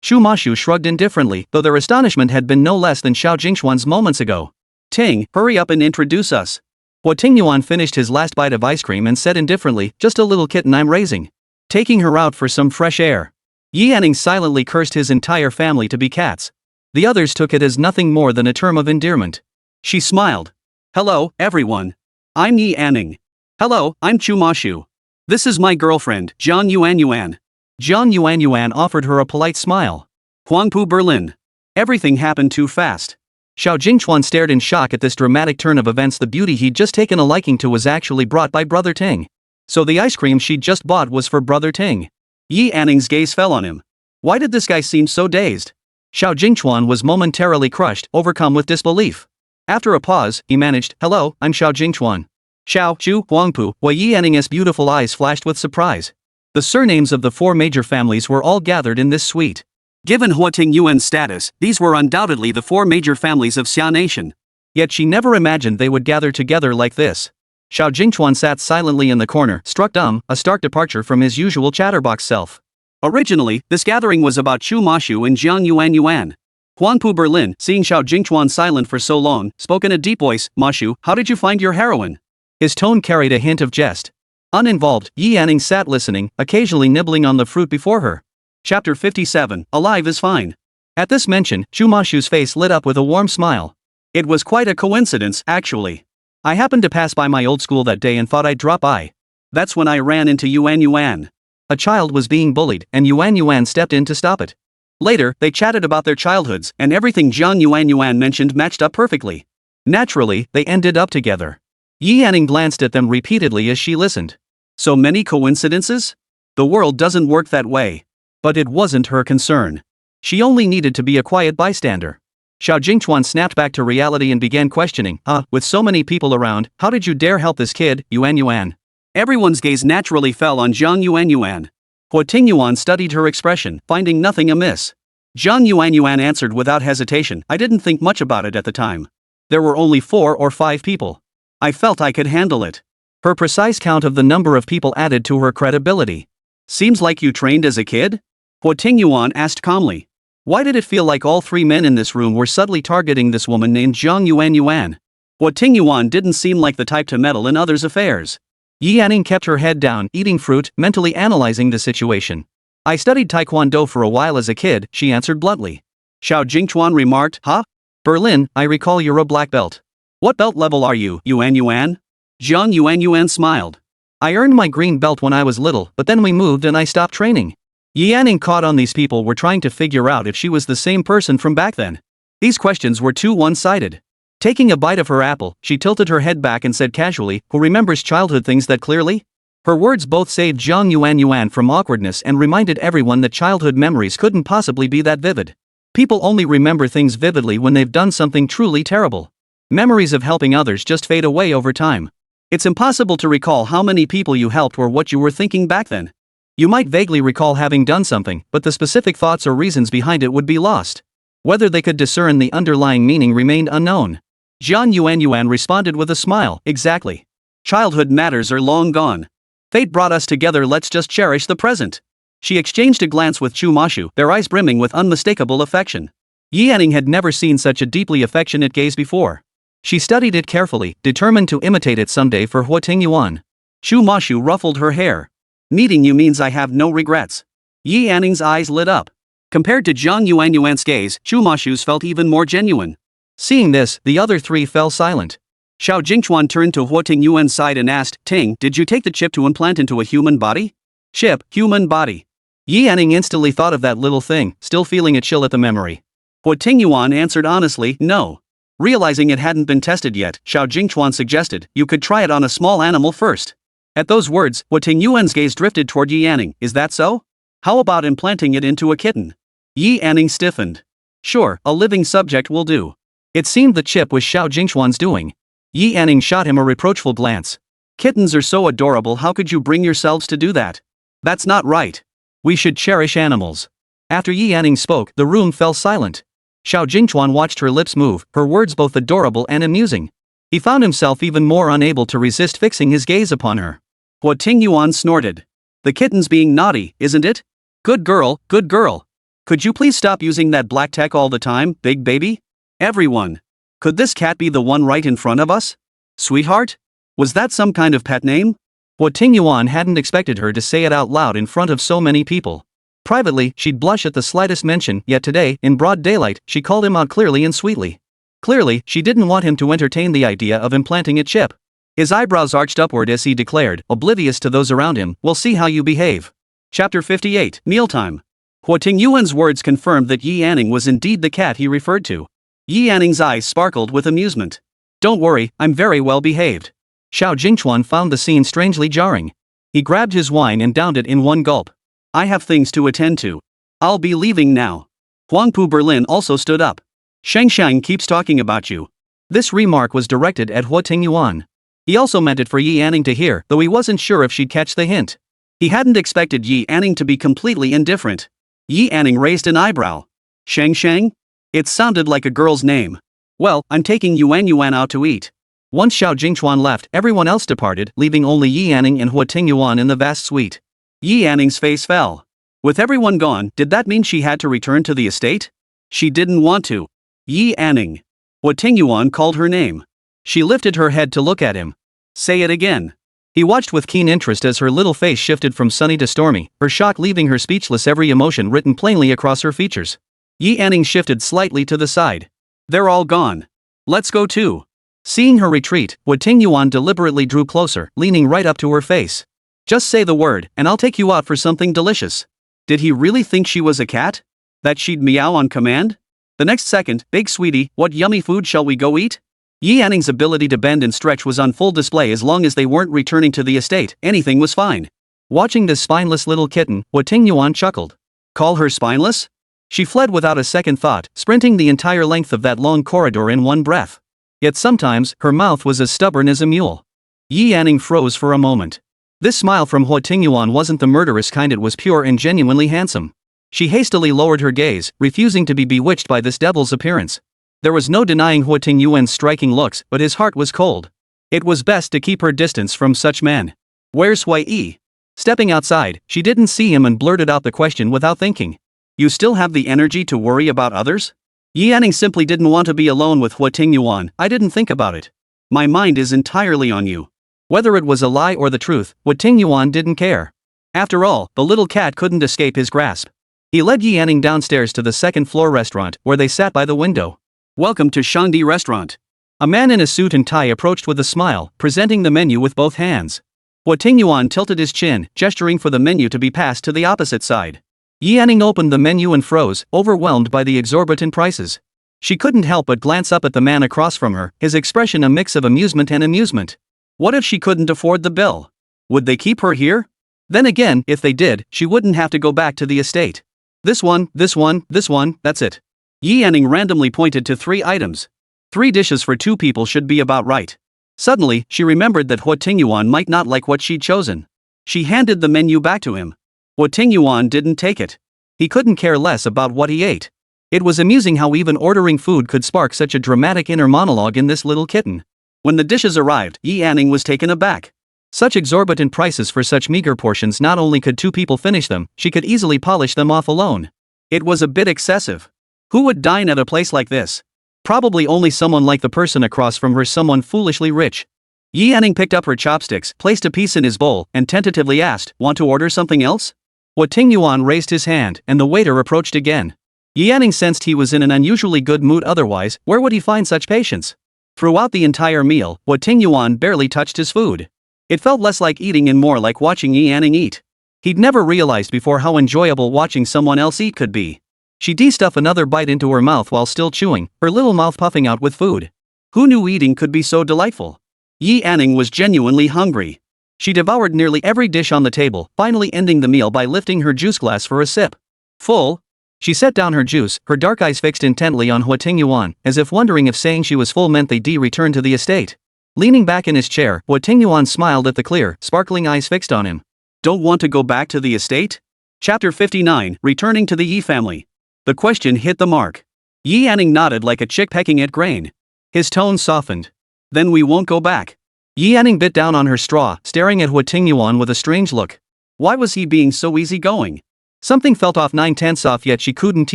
Chu Mashu shrugged indifferently, though their astonishment had been no less than Xiao Jingchuan's moments ago. Ting, hurry up and introduce us. Huo Tingyuan finished his last bite of ice cream and said indifferently, just a little kitten I'm raising. Taking her out for some fresh air. Yanning silently cursed his entire family to be cats. The others took it as nothing more than a term of endearment. She smiled. Hello, everyone. I'm Yanning. Hello, I'm Chu Mashu. This is my girlfriend, Jiang Yuan. Jiang Yuan offered her a polite smile. Huangpu Berlin. Everything happened too fast. Xiao Jingchuan stared in shock at this dramatic turn of events. The beauty he'd just taken a liking to was actually brought by Brother Ting. So the ice cream she'd just bought was for Brother Ting. Yanning's gaze fell on him. Why did this guy seem so dazed? Xiao Jingchuan was momentarily crushed, overcome with disbelief. After a pause, he managed, hello, I'm Xiao Jingchuan. Xiao, Chu, Huangpu, Huo Yanning's beautiful eyes flashed with surprise. The surnames of the four major families were all gathered in this suite. Given Huo Tingyuan's status, these were undoubtedly the four major families of Xia Nation. Yet she never imagined they would gather together like this. Xiao Jingchuan sat silently in the corner, struck dumb, a stark departure from his usual chatterbox self. Originally, this gathering was about Chu Mashu and Jiang Yuan. Huangpu Berlin, seeing Xiao Jingchuan silent for so long, spoke in a deep voice, Mashu, how did you find your heroine? His tone carried a hint of jest. Uninvolved, Yanning sat listening, occasionally nibbling on the fruit before her. Chapter 57, Alive is Fine. At this mention, Chu Mashu's face lit up with a warm smile. It was quite a coincidence, actually. I happened to pass by my old school that day and thought I'd drop by. That's when I ran into Yuan. A child was being bullied, and Yuan stepped in to stop it. Later, they chatted about their childhoods, and everything Jiang Yuan mentioned matched up perfectly. Naturally, they ended up together. Yanning glanced at them repeatedly as she listened. So many coincidences? The world doesn't work that way. But it wasn't her concern. She only needed to be a quiet bystander. Xiao Jingchuan snapped back to reality and began questioning, with so many people around, how did you dare help this kid, Yuan Yuan? Everyone's gaze naturally fell on Zhang Yuan. Huo Tingyuan studied her expression, finding nothing amiss. Zhang Yuan answered without hesitation, I didn't think much about it at the time. There were only 4 or 5 people. I felt I could handle it. Her precise count of the number of people added to her credibility. Seems like you trained as a kid? Huo Tingyuan asked calmly. Why did it feel like all 3 men in this room were subtly targeting this woman named Zhang Yuan? Huo Tingyuan didn't seem like the type to meddle in others' affairs. Yi Yanning kept her head down, eating fruit, mentally analyzing the situation. I studied Taekwondo for a while as a kid, she answered bluntly. Xiao Jingchuan remarked, huh? Berlin, I recall you're a black belt. What belt level are you, Yuan? Zhang Yuan smiled. I earned my green belt when I was little, but then we moved and I stopped training. Yi Yanning caught on these people were trying to figure out if she was the same person from back then. These questions were too one-sided. Taking a bite of her apple, she tilted her head back and said casually, who remembers childhood things that clearly? Her words both saved Zhang Yuan from awkwardness and reminded everyone that childhood memories couldn't possibly be that vivid. People only remember things vividly when they've done something truly terrible. Memories of helping others just fade away over time. It's impossible to recall how many people you helped or what you were thinking back then. You might vaguely recall having done something, but the specific thoughts or reasons behind it would be lost. Whether they could discern the underlying meaning remained unknown. Zhang Yuan responded with a smile, exactly. Childhood matters are long gone. Fate brought us together, let's just cherish the present. She exchanged a glance with Chu Mashu, their eyes brimming with unmistakable affection. Yi Yanning had never seen such a deeply affectionate gaze before. She studied it carefully, determined to imitate it someday for Huo Tingyuan. Chu Mashu ruffled her hair. Meeting you means I have no regrets. Yi Yanning's eyes lit up. Compared to Zhang Yuan's gaze, Chu Mashu's felt even more genuine. Seeing this, the other 3 fell silent. Xiao Jingchuan turned to Huo Tingyuan's side and asked, Ting, did you take the chip to implant into a human body? Chip, human body. Yi Yanning instantly thought of that little thing, still feeling a chill at the memory. Huo Tingyuan answered honestly, no. Realizing it hadn't been tested yet, Xiao Jingchuan suggested, you could try it on a small animal first. At those words, Huo Tingyuan's gaze drifted toward Yi Yanning, is that so? How about implanting it into a kitten? Yi Yanning stiffened. Sure, a living subject will do. It seemed the chip was Xiao Jingchuan's doing. Yi Yanning shot him a reproachful glance. Kittens are so adorable, how could you bring yourselves to do that? That's not right. We should cherish animals. After Yi Yanning spoke, the room fell silent. Xiao Jingchuan watched her lips move, her words both adorable and amusing. He found himself even more unable to resist fixing his gaze upon her. Huo Tingyuan snorted. The kitten's being naughty, isn't it? Good girl, good girl. Could you please stop using that black tech all the time, big baby? Everyone. Could this cat be the one right in front of us? Sweetheart? Was that some kind of pet name? Huo Tingyuan hadn't expected her to say it out loud in front of so many people. Privately, she'd blush at the slightest mention, yet today, in broad daylight, she called him out clearly and sweetly. Clearly, she didn't want him to entertain the idea of implanting a chip. His eyebrows arched upward as he declared, oblivious to those around him, we'll see how you behave. Chapter 58, Mealtime. Huo Tingyuan's words confirmed that Yi Yanning was indeed the cat he referred to. Yi Yanning's eyes sparkled with amusement. Don't worry, I'm very well behaved. Xiao Jingchuan found the scene strangely jarring. He grabbed his wine and downed it in one gulp. I have things to attend to. I'll be leaving now. Huangpu Berlin also stood up. Shang keeps talking about you. This remark was directed at Huo Tingyuan. He also meant it for Yi Yanning to hear, though he wasn't sure if she'd catch the hint. He hadn't expected Yi Yanning to be completely indifferent. Yi Yanning raised an eyebrow. Shang? It sounded like a girl's name. Well, I'm taking Yuan out to eat. Once Xiao Jingchuan left, everyone else departed, leaving only Yi Yanning and Huo Tingyuan in the vast suite. Yi Yanning's face fell. With everyone gone, did that mean she had to return to the estate? She didn't want to. Yi Yanning. Huo Tingyuan called her name. She lifted her head to look at him. Say it again. He watched with keen interest as her little face shifted from sunny to stormy, her shock leaving her speechless, every emotion written plainly across her features. Yi Yanning shifted slightly to the side. They're all gone. Let's go too. Seeing her retreat, Huo Tingyuan deliberately drew closer, leaning right up to her face. Just say the word, and I'll take you out for something delicious. Did he really think she was a cat? That she'd meow on command? The next second, big sweetie, what yummy food shall we go eat? Yi Yanning's ability to bend and stretch was on full display as long as they weren't returning to the estate, anything was fine. Watching this spineless little kitten, Huo Tingyuan chuckled. Call her spineless? She fled without a second thought, sprinting the entire length of that long corridor in one breath. Yet sometimes, her mouth was as stubborn as a mule. Yi Yanning froze for a moment. This smile from Huo Tingyuan wasn't the murderous kind, it was pure and genuinely handsome. She hastily lowered her gaze, refusing to be bewitched by this devil's appearance. There was no denying Huo Tingyuan's striking looks, but his heart was cold. It was best to keep her distance from such men. Where's Hui Yi? Stepping outside, she didn't see him and blurted out the question without thinking. You still have the energy to worry about others? Yi Yanning simply didn't want to be alone with Huo Tingyuan. I didn't think about it. My mind is entirely on you. Whether it was a lie or the truth, Huo Tingyuan didn't care. After all, the little cat couldn't escape his grasp. He led Yi Yanning downstairs to the second-floor restaurant, where they sat by the window. Welcome to Shangdi Restaurant. A man in a suit and tie approached with a smile, presenting the menu with both hands. Huo Tingyuan tilted his chin, gesturing for the menu to be passed to the opposite side. Yi Yanning opened the menu and froze, overwhelmed by the exorbitant prices. She couldn't help but glance up at the man across from her, his expression a mix of amusement and amusement. What if she couldn't afford the bill? Would they keep her here? Then again, if they did, she wouldn't have to go back to the estate. This one, that's it. Yi Yanning randomly pointed to 3 items. 3 dishes for 2 people should be about right. Suddenly, she remembered that Huo Tingyuan might not like what she'd chosen. She handed the menu back to him. Huo Tingyuan didn't take it. He couldn't care less about what he ate. It was amusing how even ordering food could spark such a dramatic inner monologue in this little kitten. When the dishes arrived, Yi Yanning was taken aback. Such exorbitant prices for such meager portions. Not only could 2 people finish them, she could easily polish them off alone. It was a bit excessive. Who would dine at a place like this? Probably only someone like the person across from her, someone foolishly rich. Yi Yanning picked up her chopsticks, placed a piece in his bowl, and tentatively asked, "Want to order something else?" Huo Tingyuan raised his hand, and the waiter approached again. Yi Yanning sensed he was in an unusually good mood, otherwise, where would he find such patience? Throughout the entire meal, Huo Tingyuan barely touched his food. It felt less like eating and more like watching Yi Yanning eat. He'd never realized before how enjoyable watching someone else eat could be. She de-stuffed another bite into her mouth while still chewing, her little mouth puffing out with food. Who knew eating could be so delightful? Yi Yanning was genuinely hungry. She devoured nearly every dish on the table, finally ending the meal by lifting her juice glass for a sip. Full? She set down her juice, her dark eyes fixed intently on Huo Tingyuan, as if wondering if saying she was full meant they'd return to the estate. Leaning back in his chair, Huo Tingyuan smiled at the clear, sparkling eyes fixed on him. Don't want to go back to the estate? Chapter 59, Returning to the Yi family. The question hit the mark. Yi Yanning nodded like a chick pecking at grain. His tone softened. Then we won't go back. Yi Yanning bit down on her straw, staring at Huo Tingyuan with a strange look. Why was he being so easygoing? Something felt off 9/10 off, yet she couldn't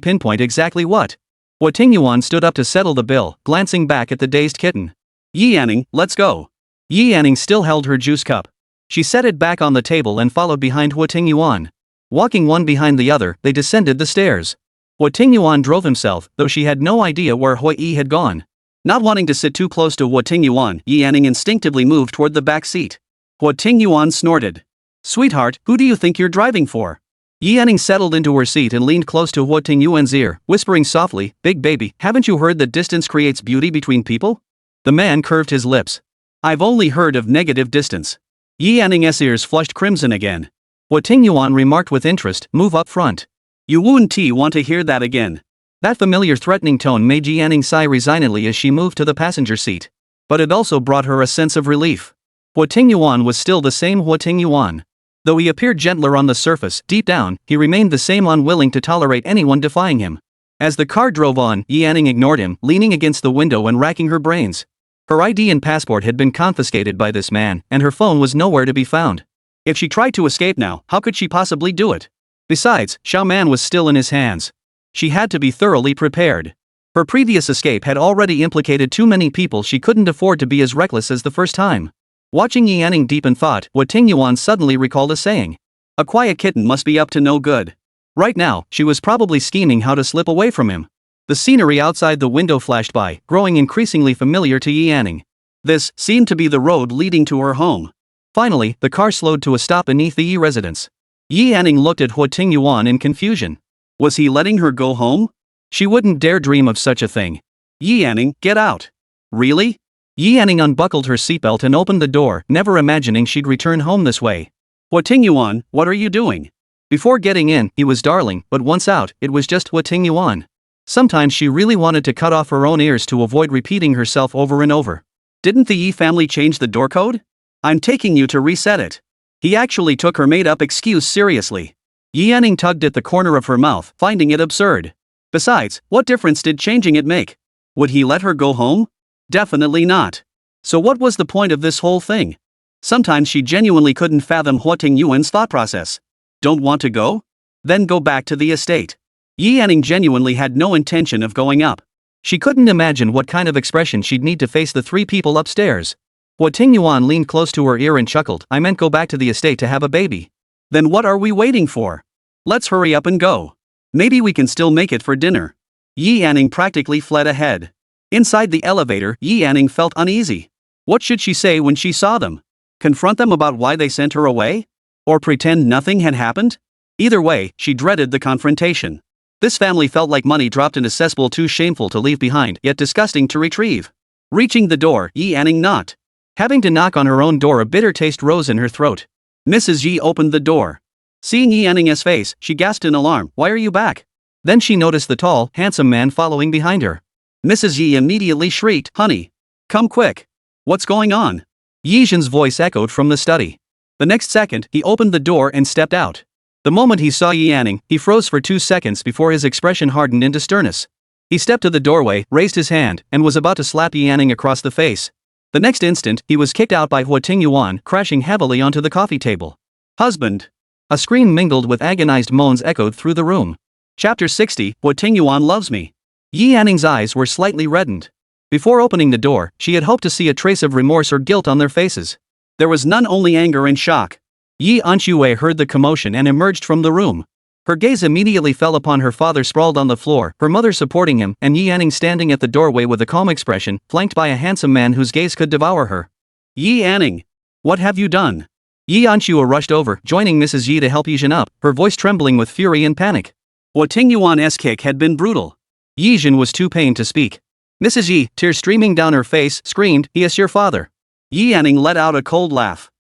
pinpoint exactly what. Huo Tingyuan stood up to settle the bill, glancing back at the dazed kitten. Yi Yanning, let's go. Yi Yanning still held her juice cup. She set it back on the table and followed behind Huo Tingyuan. Walking one behind the other, they descended the stairs. Huo Tingyuan drove himself, though she had no idea where Hui Yi had gone. Not wanting to sit too close to Huo Tingyuan, Yi Yanning instinctively moved toward the back seat. Huo Tingyuan snorted. Sweetheart, who do you think you're driving for? Yi Yanning settled into her seat and leaned close to Huo Tingyuan's ear, whispering softly, Big baby, haven't you heard that distance creates beauty between people? The man curved his lips. I've only heard of negative distance. Yi Yanning's ears flushed crimson again. Huo Tingyuan remarked with interest, move up front. You wouldn't want to hear that again. That familiar threatening tone made Yi Yanning sigh resignedly as she moved to the passenger seat. But it also brought her a sense of relief. Huo Tingyuan was still the same Huo Tingyuan. Though he appeared gentler on the surface, deep down, he remained the same, unwilling to tolerate anyone defying him. As the car drove on, Yi Yanning ignored him, leaning against the window and racking her brains. Her ID and passport had been confiscated by this man, and her phone was nowhere to be found. If she tried to escape now, how could she possibly do it? Besides, Xiaoman was still in his hands. She had to be thoroughly prepared. Her previous escape had already implicated too many people. She couldn't afford to be as reckless as the first time. Watching Yi Yanning deep in thought, Huo Tingyuan suddenly recalled a saying. A quiet kitten must be up to no good. Right now, she was probably scheming how to slip away from him. The scenery outside the window flashed by, growing increasingly familiar to Yi Yanning. This seemed to be the road leading to her home. Finally, the car slowed to a stop beneath the Yi residence. Yi Yanning looked at Huo Tingyuan in confusion. Was he letting her go home? She wouldn't dare dream of such a thing. Yi Yanning, get out. Really? Yi Yanning unbuckled her seatbelt and opened the door, never imagining she'd return home this way. Huo Tingyuan, what are you doing? Before getting in, he was darling, but once out, it was just Huo Tingyuan. Sometimes she really wanted to cut off her own ears to avoid repeating herself over and over. Didn't the Yi family change the door code? I'm taking you to reset it. He actually took her made-up excuse seriously. Yi Yanning tugged at the corner of her mouth, finding it absurd. Besides, what difference did changing it make? Would he let her go home? Definitely not. So what was the point of this whole thing? Sometimes she genuinely couldn't fathom Huo Tingyuan's thought process. Don't want to go? Then go back to the estate. Yi Yanning genuinely had no intention of going up. She couldn't imagine what kind of expression she'd need to face the three people upstairs. Huo Tingyuan leaned close to her ear and chuckled. I meant go back to the estate to have a baby. Then what are we waiting for? Let's hurry up and go. Maybe we can still make it for dinner. Yi Yanning practically fled ahead. Inside the elevator, Yi Yanning felt uneasy. What should she say when she saw them? Confront them about why they sent her away? Or pretend nothing had happened? Either way, she dreaded the confrontation. This family felt like money dropped in a cesspool, too shameful to leave behind, yet disgusting to retrieve. Reaching the door, Yi Yanning knocked. Having to knock on her own door, a bitter taste rose in her throat. Mrs. Yi opened the door. Seeing Yi Yanning's face, she gasped in alarm. Why are you back? Then she noticed the tall, handsome man following behind her. Mrs. Yi immediately shrieked, Honey! Come quick! What's going on? Yi Zhen's voice echoed from the study. The next second, he opened the door and stepped out. The moment he saw Yi Yanning, he froze for 2 seconds before his expression hardened into sternness. He stepped to the doorway, raised his hand, and was about to slap Yi Yanning across the face. The next instant, he was kicked out by Huo Tingyuan, crashing heavily onto the coffee table. Husband! A scream mingled with agonized moans echoed through the room. Chapter 60, Huo Tingyuan loves me. Yi Yanning's eyes were slightly reddened. Before opening the door, she had hoped to see a trace of remorse or guilt on their faces. There was none, only anger and shock. Yi Anxue heard the commotion and emerged from the room. Her gaze immediately fell upon her father sprawled on the floor, her mother supporting him, and Yi Yanning standing at the doorway with a calm expression, flanked by a handsome man whose gaze could devour her. Yi Yanning! What have you done? Yi Anxue rushed over, joining Mrs. Yi to help Yi Zhen up, her voice trembling with fury and panic. Huo Tingyuan's kick had been brutal. Yi Zhen was too pained to speak. Mrs. Yi, tears streaming down her face, screamed, He is your father. Yi Yanning let out a cold laugh.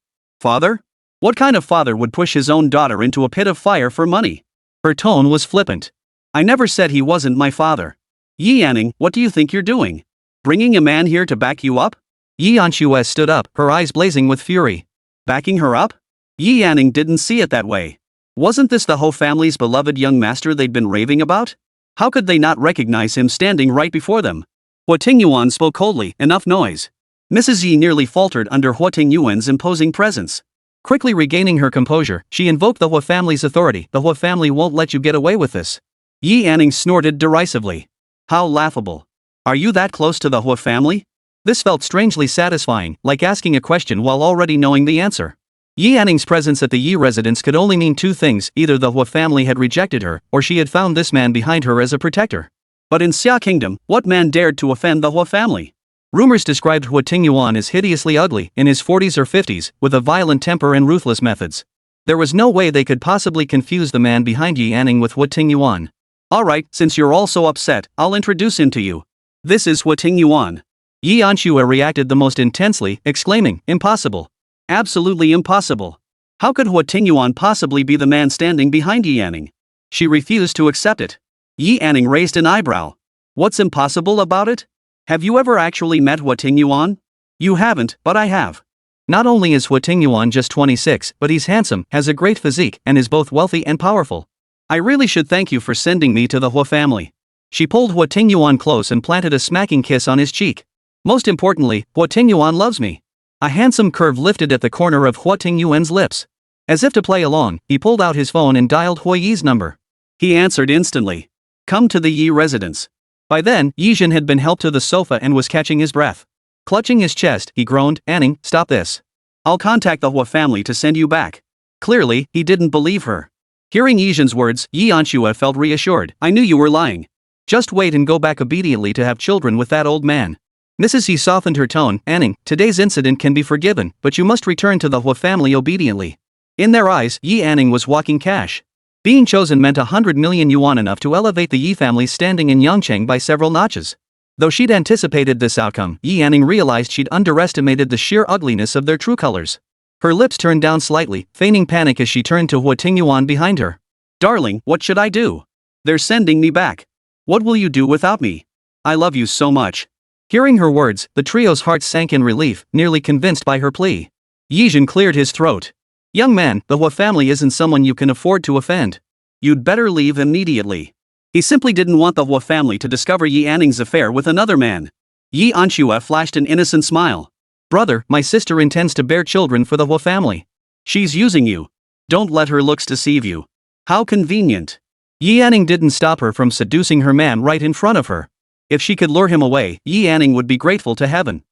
Father? What kind of father would push his own daughter into a pit of fire for money? Her tone was flippant. I never said he wasn't my father. Yi Yanning, what do you think you're doing? Bringing a man here to back you up? Yi Anxue stood up, her eyes blazing with fury. Backing her up? Yi Yanning didn't see it that way. Wasn't this the Ho family's beloved young master they'd been raving about? How could they not recognize him standing right before them? Huo Tingyuan spoke coldly, enough noise. Mrs. Yi nearly faltered under Huo Tingyuan's imposing presence. Quickly regaining her composure, she invoked the Huo family's authority. The Huo family won't let you get away with this. Yi Yanning snorted derisively. How laughable. Are you that close to the Huo family? This felt strangely satisfying, like asking a question while already knowing the answer. Yi Yanning's presence at the Yi residence could only mean two things: either the Huo family had rejected her, or she had found this man behind her as a protector. But in Xia Kingdom, what man dared to offend the Huo family? Rumors described Huo Tingyuan as hideously ugly, in his 40s or 50s, with a violent temper and ruthless methods. There was no way they could possibly confuse the man behind Yi Yanning with Huo Tingyuan. Alright, since you're all so upset, I'll introduce him to you. This is Huo Tingyuan. Yi Anxue reacted the most intensely, exclaiming, Impossible. Absolutely impossible. How could Huo Tingyuan possibly be the man standing behind Yi Yanning? She refused to accept it. Yi Yanning raised an eyebrow. What's impossible about it? Have you ever actually met Huo Tingyuan? You haven't, but I have. Not only is Huo Tingyuan just 26, but he's handsome, has a great physique, and is both wealthy and powerful. I really should thank you for sending me to the Huo family. She pulled Huo Tingyuan close and planted a smacking kiss on his cheek. Most importantly, Huo Tingyuan loves me. A handsome curve lifted at the corner of Huo Tingyuan's lips. As if to play along, he pulled out his phone and dialed Huo Yi's number. He answered instantly. Come to the Yi residence. By then, Yi Zhen had been helped to the sofa and was catching his breath. Clutching his chest, he groaned, Anning, stop this. I'll contact the Huo family to send you back. Clearly, he didn't believe her. Hearing Yi Zhen's words, Yi Anxue felt reassured. I knew you were lying. Just wait and go back obediently to have children with that old man. Mrs. Yi softened her tone. Anning, today's incident can be forgiven, but you must return to the Huo family obediently. In their eyes, Yi Anning was walking cash. Being chosen meant 100 million yuan, enough to elevate the Yi family's standing in Yangcheng by several notches. Though she'd anticipated this outcome, Yi Yanning realized she'd underestimated the sheer ugliness of their true colors. Her lips turned down slightly, feigning panic as she turned to Huo Tingyuan behind her. Darling, what should I do? They're sending me back. What will you do without me? I love you so much. Hearing her words, the trio's hearts sank in relief, nearly convinced by her plea. Yijin cleared his throat. Young man, the Huo family isn't someone you can afford to offend. You'd better leave immediately. He simply didn't want the Huo family to discover Yi Anning's affair with another man. Yi Anxue flashed an innocent smile. Brother, my sister intends to bear children for the Huo family. She's using you. Don't let her looks deceive you. How convenient. Yi Anning didn't stop her from seducing her man right in front of her. If she could lure him away, Yi Anning would be grateful to heaven.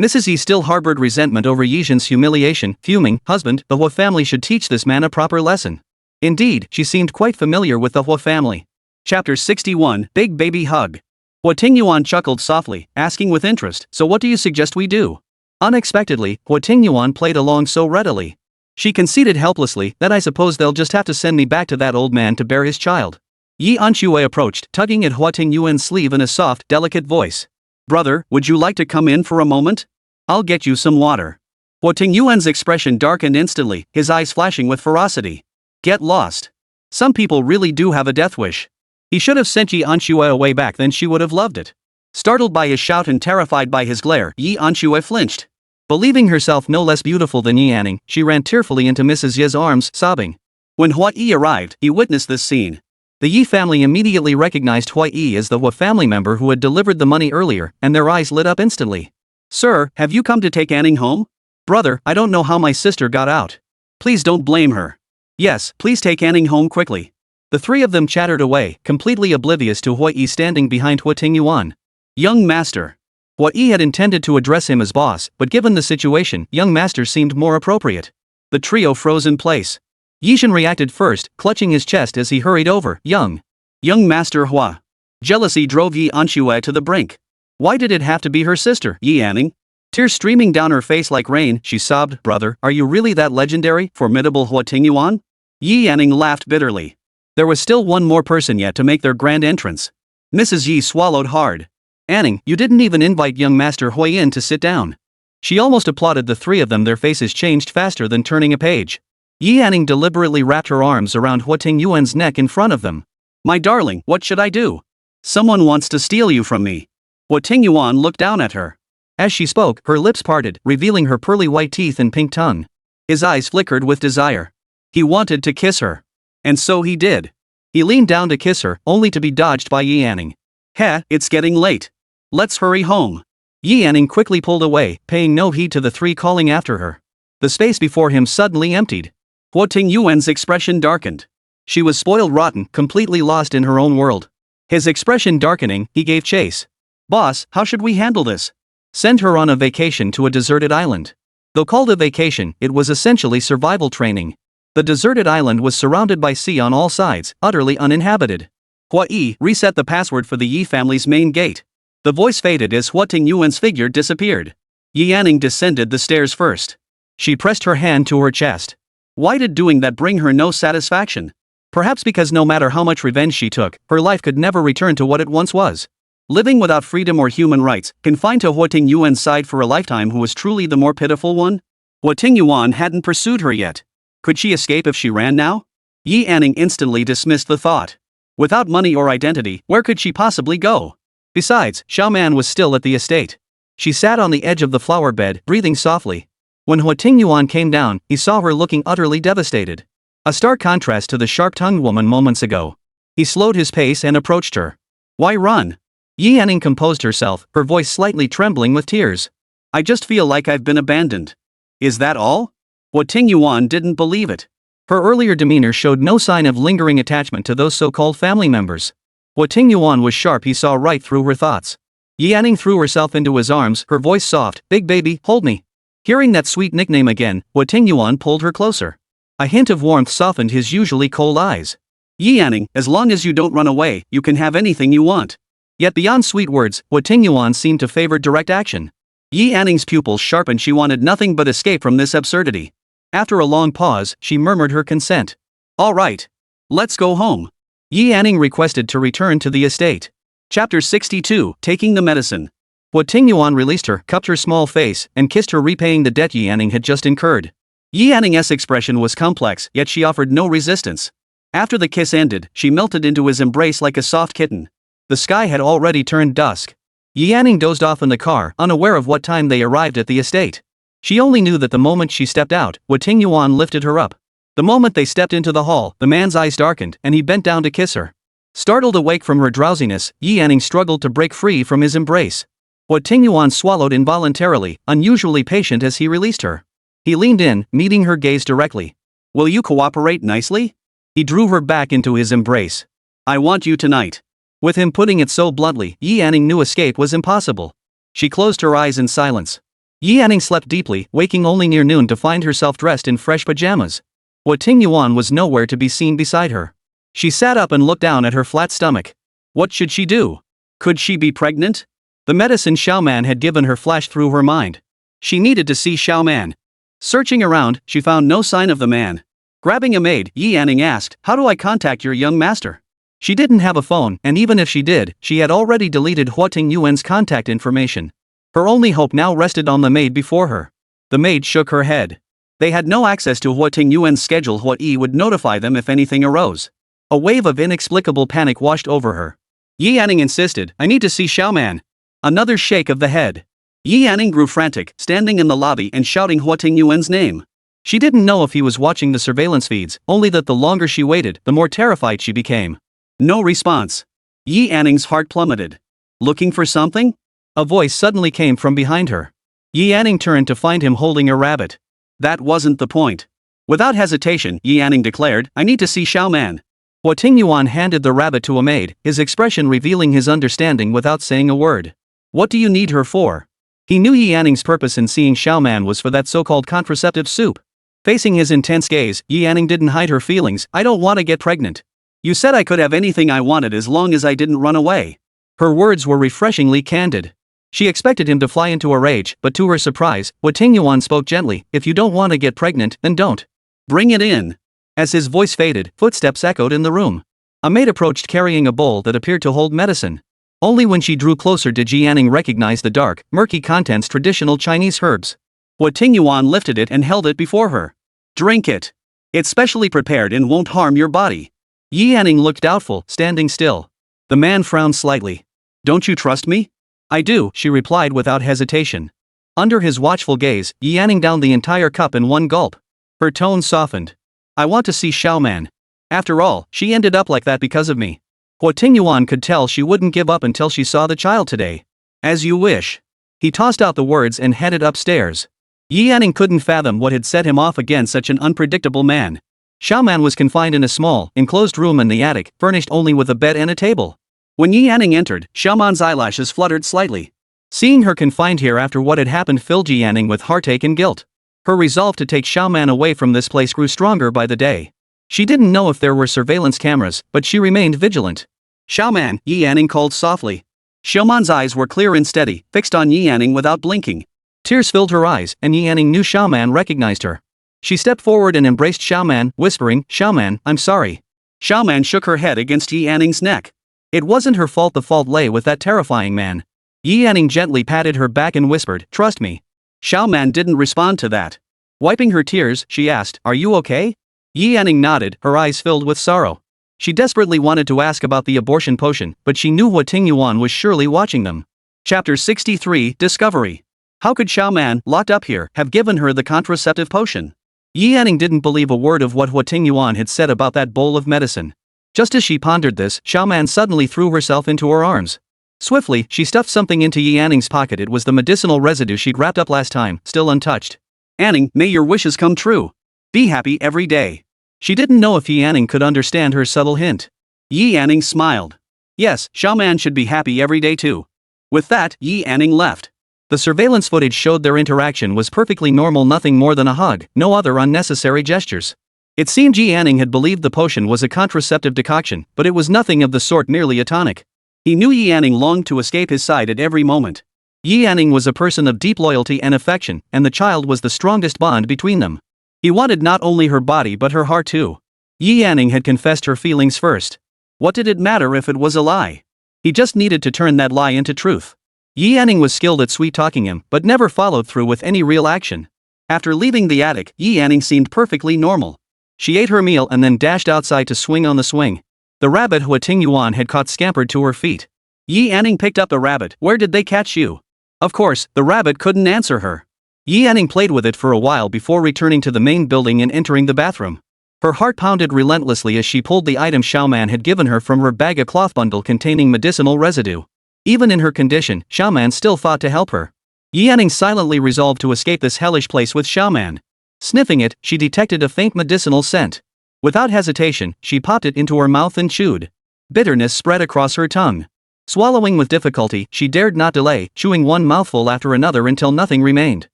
Mrs. Yi still harbored resentment over Yijin's humiliation, fuming, husband, the Huo family should teach this man a proper lesson. Indeed, she seemed quite familiar with the Huo family. Chapter 61, Big Baby Hug. Huo Tingyuan chuckled softly, asking with interest, so what do you suggest we do? Unexpectedly, Huo Tingyuan played along so readily. She conceded helplessly that I suppose they'll just have to send me back to that old man to bear his child. Yi Anxue approached, tugging at Huo Tingyuan's sleeve in a soft, delicate voice. Brother, would you like to come in for a moment? I'll get you some water. Huo Tingyuan's expression darkened instantly, his eyes flashing with ferocity. Get lost. Some people really do have a death wish. He should have sent Yi Anxue away back then, she would have loved it. Startled by his shout and terrified by his glare, Yi Anxue flinched. Believing herself no less beautiful than Yi Anning, she ran tearfully into Mrs. Ye's arms, sobbing. When Huo Yi arrived, he witnessed this scene. The Yi family immediately recognized Huo Yi as the Huo family member who had delivered the money earlier, and their eyes lit up instantly. Sir, have you come to take Anning home? Brother, I don't know how my sister got out. Please don't blame her. Yes, please take Anning home quickly. The three of them chattered away, completely oblivious to Huo Yi standing behind Huo Tingyuan. Young master. Huo Yi had intended to address him as boss, but given the situation, young master seemed more appropriate. The trio froze in place. Yijin reacted first, clutching his chest as he hurried over. Young Master Huo. Jealousy drove Yi Anxue to the brink. Why did it have to be her sister, Yi Anning? Tears streaming down her face like rain, she sobbed. Brother, are you really that legendary, formidable Huo Tingyuan? Yi Anning laughed bitterly. There was still one more person yet to make their grand entrance. Mrs. Yi swallowed hard. Anning, you didn't even invite young Master Huo in to sit down. She almost applauded the three of them. Their faces changed faster than turning a page. Yi Anning deliberately wrapped her arms around Huo Tingyuan's neck in front of them. My darling, what should I do? Someone wants to steal you from me. Huo Tingyuan looked down at her. As she spoke, her lips parted, revealing her pearly white teeth and pink tongue. His eyes flickered with desire. He wanted to kiss her. And so he did. He leaned down to kiss her, only to be dodged by Yi Anning. Heh, it's getting late. Let's hurry home. Yi Anning quickly pulled away, paying no heed to the three calling after her. The space before him suddenly emptied. Huo Tingyuan's expression darkened. She was spoiled rotten, completely lost in her own world. His expression darkening, he gave chase. Boss, how should we handle this? Send her on a vacation to a deserted island. Though called a vacation, it was essentially survival training. The deserted island was surrounded by sea on all sides, utterly uninhabited. Huo Yi reset the password for the Yi family's main gate. The voice faded as Huo Tingyuan's figure disappeared. Yi Anning descended the stairs first. She pressed her hand to her chest. Why did doing that bring her no satisfaction? Perhaps because no matter how much revenge she took, her life could never return to what it once was. Living without freedom or human rights, confined to Huo Tingyuan's side for a lifetime, who was truly the more pitiful one? Huo Tingyuan hadn't pursued her yet. Could she escape if she ran now? Yi Anning instantly dismissed the thought. Without money or identity, where could she possibly go? Besides, Xiao Man was still at the estate. She sat on the edge of the flower bed, breathing softly. When Huo Tingyuan came down, he saw her looking utterly devastated. A stark contrast to the sharp-tongued woman moments ago. He slowed his pace and approached her. Why run? Yi Anning composed herself, her voice slightly trembling with tears. I just feel like I've been abandoned. Is that all? Huo Tingyuan didn't believe it. Her earlier demeanor showed no sign of lingering attachment to those so-called family members. Huo Tingyuan was sharp, he saw right through her thoughts. Yi Anning threw herself into his arms, her voice soft. Big baby, hold me. Hearing that sweet nickname again, Huo Tingyuan pulled her closer. A hint of warmth softened his usually cold eyes. Yi Anning, as long as you don't run away, you can have anything you want. Yet beyond sweet words, Huo Tingyuan seemed to favor direct action. Yi Anning's pupils sharpened. She wanted nothing but escape from this absurdity. After a long pause, she murmured her consent. All right. Let's go home. Yi Anning requested to return to the estate. Chapter 62, Taking the Medicine. Huo Tingyuan released her, cupped her small face, and kissed her, repaying the debt Yi Anning had just incurred. Yi Anning's expression was complex, yet she offered no resistance. After the kiss ended, she melted into his embrace like a soft kitten. The sky had already turned dusk. Yi Anning dozed off in the car, unaware of what time they arrived at the estate. She only knew that the moment she stepped out, Huo Tingyuan lifted her up. The moment they stepped into the hall, the man's eyes darkened, and he bent down to kiss her. Startled awake from her drowsiness, Yi Anning struggled to break free from his embrace. Huo Tingyuan swallowed involuntarily, unusually patient as he released her. He leaned in, meeting her gaze directly. "Will you cooperate nicely?" He drew her back into his embrace. "I want you tonight." With him putting it so bluntly, Yi Anning knew escape was impossible. She closed her eyes in silence. Yi Anning slept deeply, waking only near noon to find herself dressed in fresh pajamas. Huo Tingyuan was nowhere to be seen beside her. She sat up and looked down at her flat stomach. What should she do? Could she be pregnant? The medicine Xiaoman had given her flashed through her mind. She needed to see Xiaoman. Searching around, she found no sign of the man. Grabbing a maid, Yi Anning asked, "How do I contact your young master?" She didn't have a phone, and even if she did, she had already deleted Huo Tingyuan's contact information. Her only hope now rested on the maid before her. The maid shook her head. They had no access to Huo Tingyuan's schedule. Huo Yi would notify them if anything arose. A wave of inexplicable panic washed over her. Yi Anning insisted, "I need to see Xiaoman." Another shake of the head. Yi Anning grew frantic, standing in the lobby and shouting Huo Tingyuan's name. She didn't know if he was watching the surveillance feeds, only that the longer she waited, the more terrified she became. No response. Yi Anning's heart plummeted. Looking for something? A voice suddenly came from behind her. Yi Anning turned to find him holding a rabbit. That wasn't the point. Without hesitation, Yi Anning declared, "I need to see Xiaoman." Huo Tingyuan handed the rabbit to a maid, his expression revealing his understanding without saying a word. "What do you need her for?" He knew Yi Anning's purpose in seeing Xiaoman was for that so-called contraceptive soup. Facing his intense gaze, Yi Anning didn't hide her feelings. "I don't want to get pregnant. You said I could have anything I wanted as long as I didn't run away." Her words were refreshingly candid. She expected him to fly into a rage, but to her surprise, Huo Tingyuan spoke gently, "If you don't want to get pregnant, then don't. Bring it in." As his voice faded, footsteps echoed in the room. A maid approached carrying a bowl that appeared to hold medicine. Only when she drew closer did Yi Anning recognize the dark, murky contents traditional Chinese herbs. Huo Tingyuan lifted it and held it before her. "Drink it. It's specially prepared and won't harm your body." Yi Anning looked doubtful, standing still. The man frowned slightly. "Don't you trust me?" "I do," she replied without hesitation. Under his watchful gaze, Yi Anning downed the entire cup in one gulp. Her tone softened. "I want to see Xiaoman. After all, she ended up like that because of me." Huo Tingyuan could tell she wouldn't give up until she saw the child today. "As you wish." He tossed out the words and headed upstairs. Yi Anning couldn't fathom what had set him off against such an unpredictable man. Xiaoman was confined in a small, enclosed room in the attic, furnished only with a bed and a table. When Yi Anning entered, Xiaoman's eyelashes fluttered slightly. Seeing her confined here after what had happened filled Yi Anning with heartache and guilt. Her resolve to take Xiaoman away from this place grew stronger by the day. She didn't know if there were surveillance cameras, but she remained vigilant. "Xiaoman," Yi Anning called softly. Xiaoman's eyes were clear and steady, fixed on Yi Anning without blinking. Tears filled her eyes, and Yi Anning knew Xiaoman recognized her. She stepped forward and embraced Xiaoman, whispering, "Xiaoman, I'm sorry." Xiaoman shook her head against Yi Anning's neck. It wasn't her fault, the fault lay with that terrifying man. Yi Anning gently patted her back and whispered, "Trust me." Xiaoman didn't respond to that. Wiping her tears, she asked, "Are you okay?" Yi Anning nodded, her eyes filled with sorrow. She desperately wanted to ask about the abortion potion, but she knew Huo Tingyuan was surely watching them. Chapter 63, Discovery. How could Xiaoman, locked up here, have given her the contraceptive potion? Yi Anning didn't believe a word of what Huo Tingyuan had said about that bowl of medicine. Just as she pondered this, Xiaoman suddenly threw herself into her arms. Swiftly, she stuffed something into Yi Anning's pocket. It was the medicinal residue she'd wrapped up last time, still untouched. "Anning, may your wishes come true. Be happy every day." She didn't know if Yi Anning could understand her subtle hint. Yi Anning smiled. Yes, Xiaoman should be happy every day too. With that, Yi Anning left. The surveillance footage showed their interaction was perfectly normal, nothing more than a hug, no other unnecessary gestures. It seemed Yi Anning had believed the potion was a contraceptive decoction, but it was nothing of the sort, merely a tonic. He knew Yi Anning longed to escape his side at every moment. Yi Anning was a person of deep loyalty and affection, and the child was the strongest bond between them. He wanted not only her body but her heart too. Yi Anning had confessed her feelings first. What did it matter if it was a lie? He just needed to turn that lie into truth. Yi Anning was skilled at sweet-talking him, but never followed through with any real action. After leaving the attic, Yi Anning seemed perfectly normal. She ate her meal and then dashed outside to swing on the swing. The rabbit Huo Tingyuan had caught scampered to her feet. Yi Anning picked up the rabbit. Where did they catch you? Of course, the rabbit couldn't answer her. Yi Anning played with it for a while before returning to the main building and entering the bathroom. Her heart pounded relentlessly as she pulled the item Xiaoman had given her from her bag, a cloth bundle containing medicinal residue. Even in her condition, Xiaoman still fought to help her. Yi Anning silently resolved to escape this hellish place with Xiaoman. Sniffing it, she detected a faint medicinal scent. Without hesitation, she popped it into her mouth and chewed. Bitterness spread across her tongue. Swallowing with difficulty, she dared not delay, chewing one mouthful after another until nothing remained.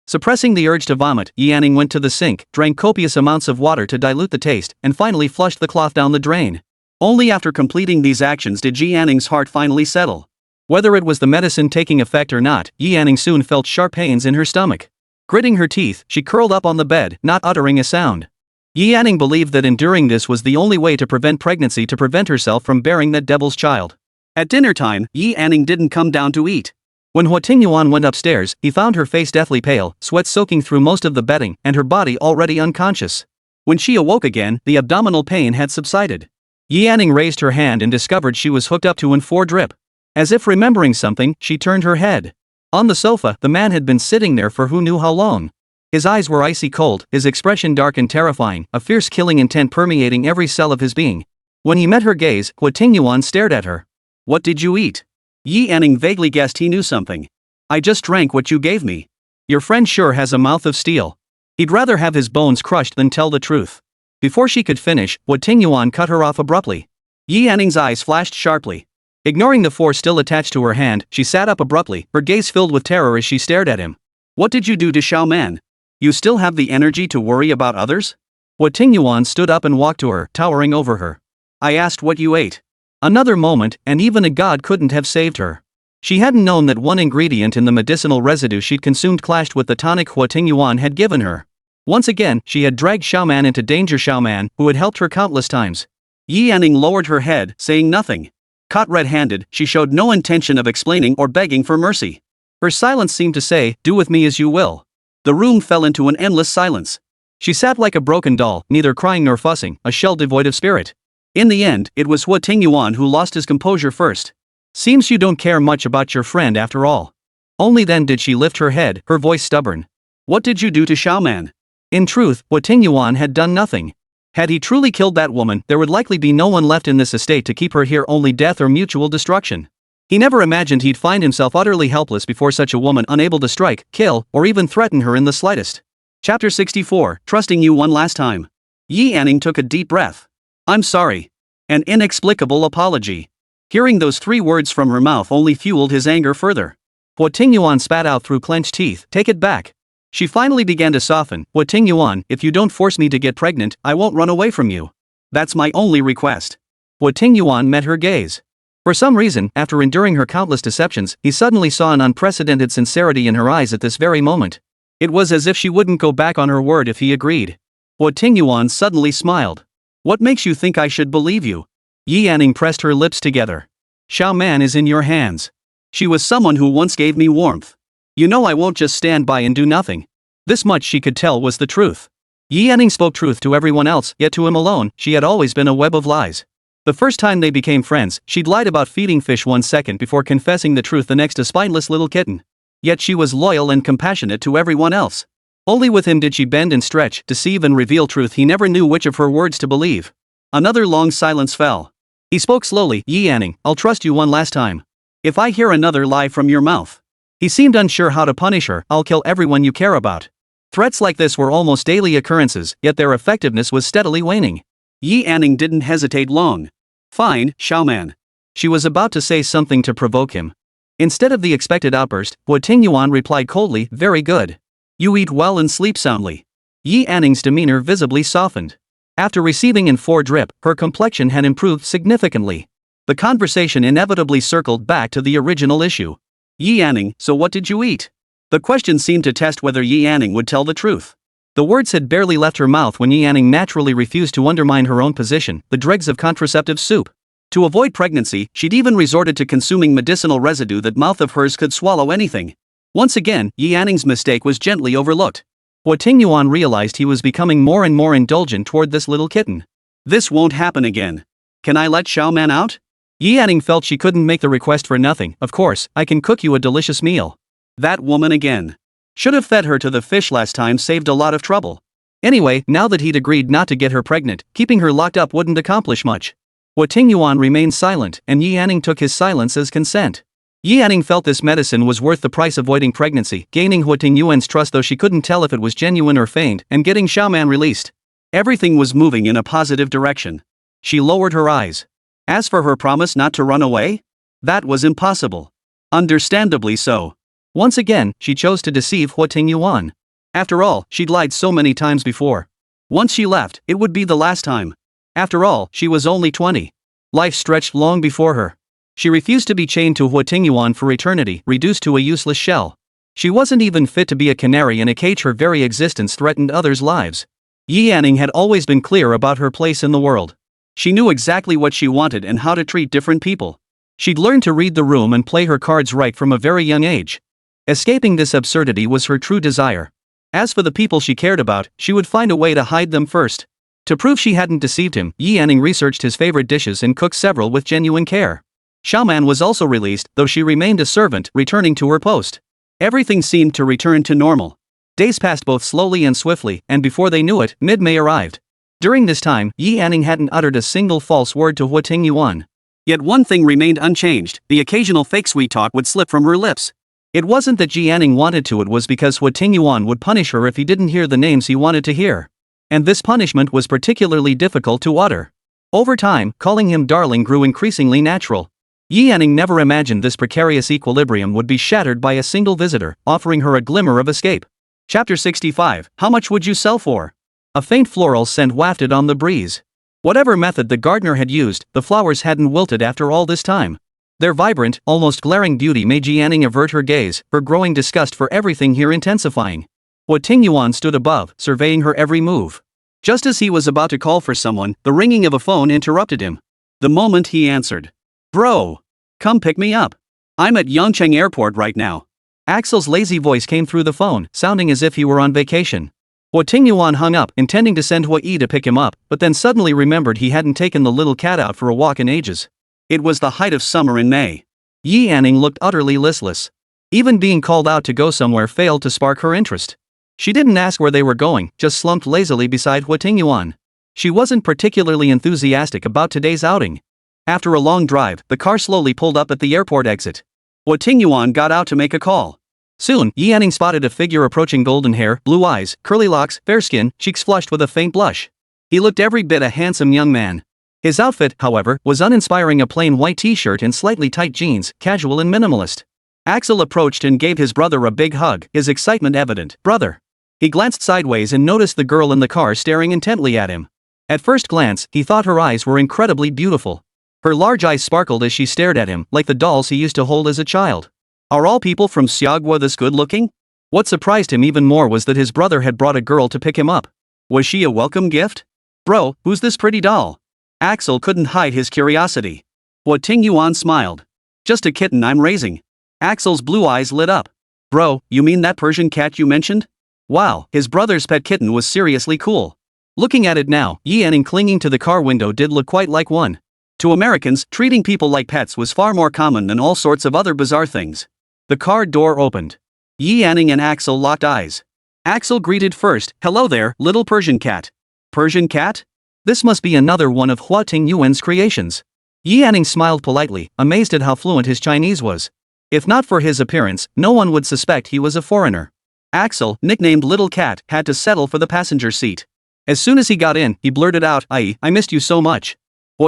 Suppressing the urge to vomit, Yi Anning went to the sink, drank copious amounts of water to dilute the taste, and finally flushed the cloth down the drain. Only after completing these actions did Yi Anning's heart finally settle. Whether it was the medicine taking effect or not, Yi Anning soon felt sharp pains in her stomach. Gritting her teeth, she curled up on the bed, not uttering a sound. Yi Anning believed that enduring this was the only way to prevent pregnancy, to prevent herself from bearing that devil's child. At dinner time, Yi Anning didn't come down to eat. When Huo Tingyuan went upstairs, he found her face deathly pale, sweat soaking through most of the bedding, and her body already unconscious. When she awoke again, the abdominal pain had subsided. Yi Anning raised her hand and discovered she was hooked up to an 4-drip. As if remembering something, she turned her head. On the sofa, the man had been sitting there for who knew how long. His eyes were icy cold, his expression dark and terrifying, a fierce killing intent permeating every cell of his being. When he met her gaze, Huo Tingyuan stared at her. What did you eat? Yi Anning vaguely guessed he knew something. I just drank what you gave me. Your friend sure has a mouth of steel. He'd rather have his bones crushed than tell the truth. Before she could finish, Huo Tingyuan cut her off abruptly. Yi Anning's eyes flashed sharply. Ignoring the 4 still attached to her hand, she sat up abruptly, her gaze filled with terror as she stared at him. What did you do to Xiaoman? You still have the energy to worry about others? Huo Tingyuan stood up and walked to her, towering over her. I asked what you ate. Another moment, and even a god couldn't have saved her. She hadn't known that one ingredient in the medicinal residue she'd consumed clashed with the tonic Huo Tingyuan had given her. Once again, she had dragged Xiaoman into danger, Xiaoman, who had helped her countless times. Yi Anning lowered her head, saying nothing. Caught red-handed, she showed no intention of explaining or begging for mercy. Her silence seemed to say, do with me as you will. The room fell into an endless silence. She sat like a broken doll, neither crying nor fussing, a shell devoid of spirit. In the end, it was Huo Tingyuan who lost his composure first. Seems you don't care much about your friend after all. Only then did she lift her head, her voice stubborn. What did you do to Xiaoman? In truth, Huo Tingyuan had done nothing. Had he truly killed that woman, there would likely be no one left in this estate to keep her here, only death or mutual destruction. He never imagined he'd find himself utterly helpless before such a woman, unable to strike, kill, or even threaten her in the slightest. Chapter 64, Trusting You One Last Time. Yi Anning took a deep breath. I'm sorry. An inexplicable apology. Hearing those 3 words from her mouth only fueled his anger further. Huo Tingyuan spat out through clenched teeth, take it back. She finally began to soften. Huo Tingyuan, if you don't force me to get pregnant, I won't run away from you. That's my only request. Huo Tingyuan met her gaze. For some reason, after enduring her countless deceptions, he suddenly saw an unprecedented sincerity in her eyes at this very moment. It was as if she wouldn't go back on her word if he agreed. Huo Tingyuan suddenly smiled. What makes you think I should believe you? Yi Anning pressed her lips together. Xiaoman is in your hands. She was someone who once gave me warmth. You know I won't just stand by and do nothing. This much she could tell was the truth. Yi Anning spoke truth to everyone else, yet to him alone, she had always been a web of lies. The first time they became friends, she'd lied about feeding fish 1 second before confessing the truth the next, a spineless little kitten. Yet she was loyal and compassionate to everyone else. Only with him did she bend and stretch, deceive and reveal truth. He never knew which of her words to believe. Another long silence fell. He spoke slowly, Yi Anning, I'll trust you one last time. If I hear another lie from your mouth. He seemed unsure how to punish her. I'll kill everyone you care about. Threats like this were almost daily occurrences, yet their effectiveness was steadily waning. Yi Anning didn't hesitate long. Fine, Xiaoman. She was about to say something to provoke him. Instead of the expected outburst, Huo Tingyuan replied coldly, very good. You eat well and sleep soundly. Yi Anning's demeanor visibly softened. After receiving an 4-drip, her complexion had improved significantly. The conversation inevitably circled back to the original issue. Yi Anning, so what did you eat? The question seemed to test whether Yi Anning would tell the truth. The words had barely left her mouth when Yi Anning naturally refused to undermine her own position, the dregs of contraceptive soup. To avoid pregnancy, she'd even resorted to consuming medicinal residue that mouth of hers could swallow anything. Once again, Yi Anning's mistake was gently overlooked. Huo Tingyuan realized he was becoming more and more indulgent toward this little kitten. This won't happen again. Can I let Xiaoman out? Yi Yanning felt she couldn't make the request for nothing. Of course, I can cook you a delicious meal. That woman again. Should have fed her to the fish last time, saved a lot of trouble. Anyway, now that he'd agreed not to get her pregnant, keeping her locked up wouldn't accomplish much. Huo Tingyuan remained silent, and Yi Yanning took his silence as consent. Yi Yanning felt this medicine was worth the price of avoiding pregnancy, gaining Huo Tingyuan's trust though she couldn't tell if it was genuine or feigned, and getting Xiaoman released. Everything was moving in a positive direction. She lowered her eyes. As for her promise not to run away? That was impossible. Understandably so. Once again, she chose to deceive Huo Tingyuan. After all, she'd lied so many times before. Once she left, it would be the last time. After all, she was only 20. Life stretched long before her. She refused to be chained to Huo Tingyuan for eternity, reduced to a useless shell. She wasn't even fit to be a canary in a cage. Her very existence threatened others' lives. Yi Yanning had always been clear about her place in the world. She knew exactly what she wanted and how to treat different people. She'd learned to read the room and play her cards right from a very young age. Escaping this absurdity was her true desire. As for the people she cared about, she would find a way to hide them first. To prove she hadn't deceived him, Yi Yanning researched his favorite dishes and cooked several with genuine care. Xiaoman was also released, though she remained a servant, returning to her post. Everything seemed to return to normal. Days passed both slowly and swiftly, and before they knew it, mid-May arrived. During this time, Yi Yanning hadn't uttered a single false word to Huo Tingyuan. Yet one thing remained unchanged: the occasional fake sweet talk would slip from her lips. It wasn't that Yi Yanning wanted to, it was because Huo Tingyuan would punish her if he didn't hear the names he wanted to hear. And this punishment was particularly difficult to utter. Over time, calling him darling grew increasingly natural. Yi Yanning never imagined this precarious equilibrium would be shattered by a single visitor, offering her a glimmer of escape. Chapter 65. How much would you sell for? A faint floral scent wafted on the breeze. Whatever method the gardener had used, the flowers hadn't wilted after all this time. Their vibrant, almost glaring beauty made Yi Yanning avert her gaze, her growing disgust for everything here intensifying. Huo Tingyuan stood above, surveying her every move. Just as he was about to call for someone, the ringing of a phone interrupted him. The moment he answered. Bro! Come pick me up. I'm at Yongcheng Airport right now. Axel's lazy voice came through the phone, sounding as if he were on vacation. Huo Tingyuan hung up, intending to send Huo Yi to pick him up, but then suddenly remembered he hadn't taken the little cat out for a walk in ages. It was the height of summer in May. Yi Yanning looked utterly listless. Even being called out to go somewhere failed to spark her interest. She didn't ask where they were going, just slumped lazily beside Huo Tingyuan. She wasn't particularly enthusiastic about today's outing. After a long drive, the car slowly pulled up at the airport exit. Huo Tingyuan got out to make a call. Soon, Yi Yanning spotted a figure approaching. Golden hair, blue eyes, curly locks, fair skin, cheeks flushed with a faint blush. He looked every bit a handsome young man. His outfit, however, was uninspiring: a plain white t-shirt and slightly tight jeans, casual and minimalist. Axel approached and gave his brother a big hug, his excitement evident. Brother. He glanced sideways and noticed the girl in the car staring intently at him. At first glance, he thought her eyes were incredibly beautiful. Her large eyes sparkled as she stared at him, like the dolls he used to hold as a child. Are all people from Xiagua this good-looking? What surprised him even more was that his brother had brought a girl to pick him up. Was she a welcome gift? Bro, who's this pretty doll? Axel couldn't hide his curiosity. Huo Tingyuan smiled. Just a kitten I'm raising. Axel's blue eyes lit up. Bro, you mean that Persian cat you mentioned? Wow, his brother's pet kitten was seriously cool. Looking at it now, Yi Yanning clinging to the car window did look quite like one. To Americans, treating people like pets was far more common than all sorts of other bizarre things. The car door opened. Yi Yanning and Axel locked eyes. Axel greeted first. Hello there, little Persian cat. Persian cat? This must be another one of Huo Tingyuan's creations. Yi Yanning smiled politely, amazed at how fluent his Chinese was. If not for his appearance, no one would suspect he was a foreigner. Axel, nicknamed Little Cat, had to settle for the passenger seat. As soon as he got in, he blurted out, I missed you so much.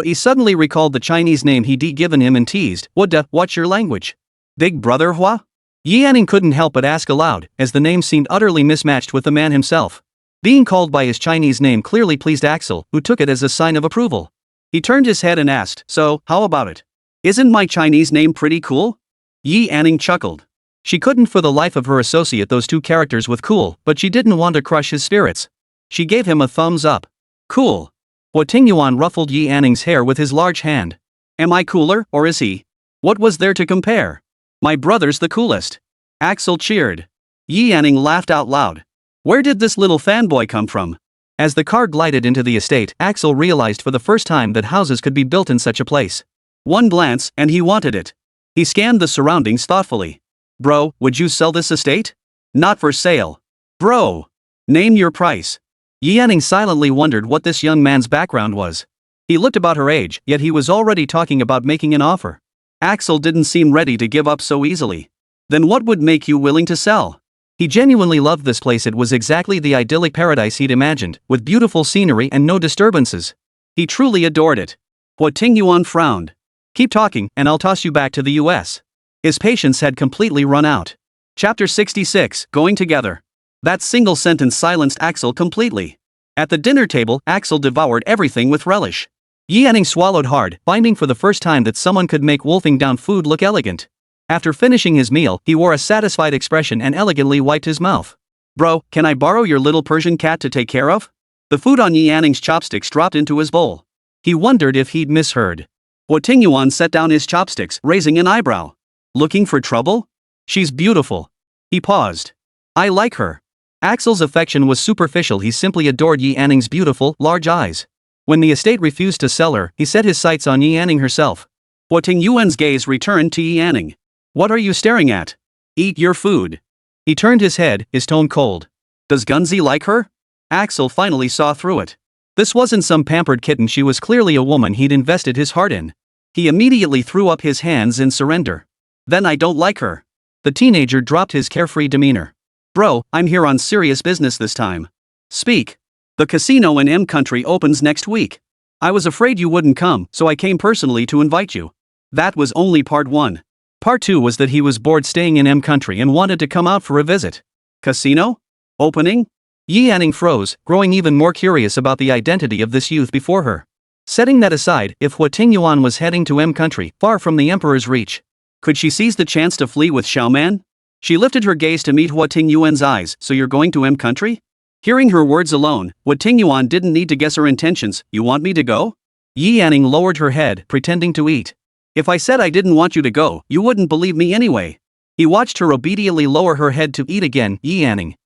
He suddenly recalled the Chinese name he'd given him and teased, what's your language? Big brother Hua? Yi Yanning couldn't help but ask aloud, as the name seemed utterly mismatched with the man himself. Being called by his Chinese name clearly pleased Axel, who took it as a sign of approval. He turned his head and asked, so, how about it? Isn't my Chinese name pretty cool? Yi Yanning chuckled. She couldn't for the life of her associate those two characters with cool, but she didn't want to crush his spirits. She gave him a thumbs up. Cool. Huo Tingyuan ruffled Yi Yanning's hair with his large hand. Am I cooler, or is he? What was there to compare? My brother's the coolest. Axel cheered. Yi Yanning laughed out loud. Where did this little fanboy come from? As the car glided into the estate, Axel realized for the first time that houses could be built in such a place. One glance, and he wanted it. He scanned the surroundings thoughtfully. Bro, would you sell this estate? Not for sale. Bro. Name your price. Yanning silently wondered what this young man's background was. He looked about her age, yet he was already talking about making an offer. Axel didn't seem ready to give up so easily. Then what would make you willing to sell? He genuinely loved this place. It was exactly the idyllic paradise he'd imagined, with beautiful scenery and no disturbances. He truly adored it. Huo Tingyuan frowned. Keep talking, and I'll toss you back to the US. His patience had completely run out. Chapter 66, Going Together. That single sentence silenced Axel completely. At the dinner table, Axel devoured everything with relish. Yanning swallowed hard, finding for the first time that someone could make wolfing down food look elegant. After finishing his meal, he wore a satisfied expression and elegantly wiped his mouth. Bro, can I borrow your little Persian cat to take care of? The food on Yanning's chopsticks dropped into his bowl. He wondered if he'd misheard. Huo Tingyuan set down his chopsticks, raising an eyebrow. Looking for trouble? She's beautiful. He paused. I like her. Axel's affection was superficial. He simply adored Yanning's beautiful, large eyes. When the estate refused to sell her, he set his sights on Yanning herself. Huo Tingyuan's gaze returned to Yanning. What are you staring at? Eat your food. He turned his head, his tone cold. Does Gunzi like her? Axel finally saw through it. This wasn't some pampered kitten. She was clearly a woman he'd invested his heart in. He immediately threw up his hands in surrender. Then I don't like her. The teenager dropped his carefree demeanor. Bro, I'm here on serious business this time. Speak. The casino in M Country opens next week. I was afraid you wouldn't come, so I came personally to invite you. That was only part 1. Part 2 was that he was bored staying in M Country and wanted to come out for a visit. Casino? Opening? Yanning froze, growing even more curious about the identity of this youth before her. Setting that aside, if Huo Tingyuan was heading to M Country, far from the Emperor's reach, could she seize the chance to flee with Xiaoman? She lifted her gaze to meet Huo Tingyuan's eyes. So you're going to M Country? Hearing her words alone, Huo Tingyuan didn't need to guess her intentions. You want me to go? Yanning lowered her head, pretending to eat. If I said I didn't want you to go, you wouldn't believe me anyway. He watched her obediently lower her head to eat again. Yanning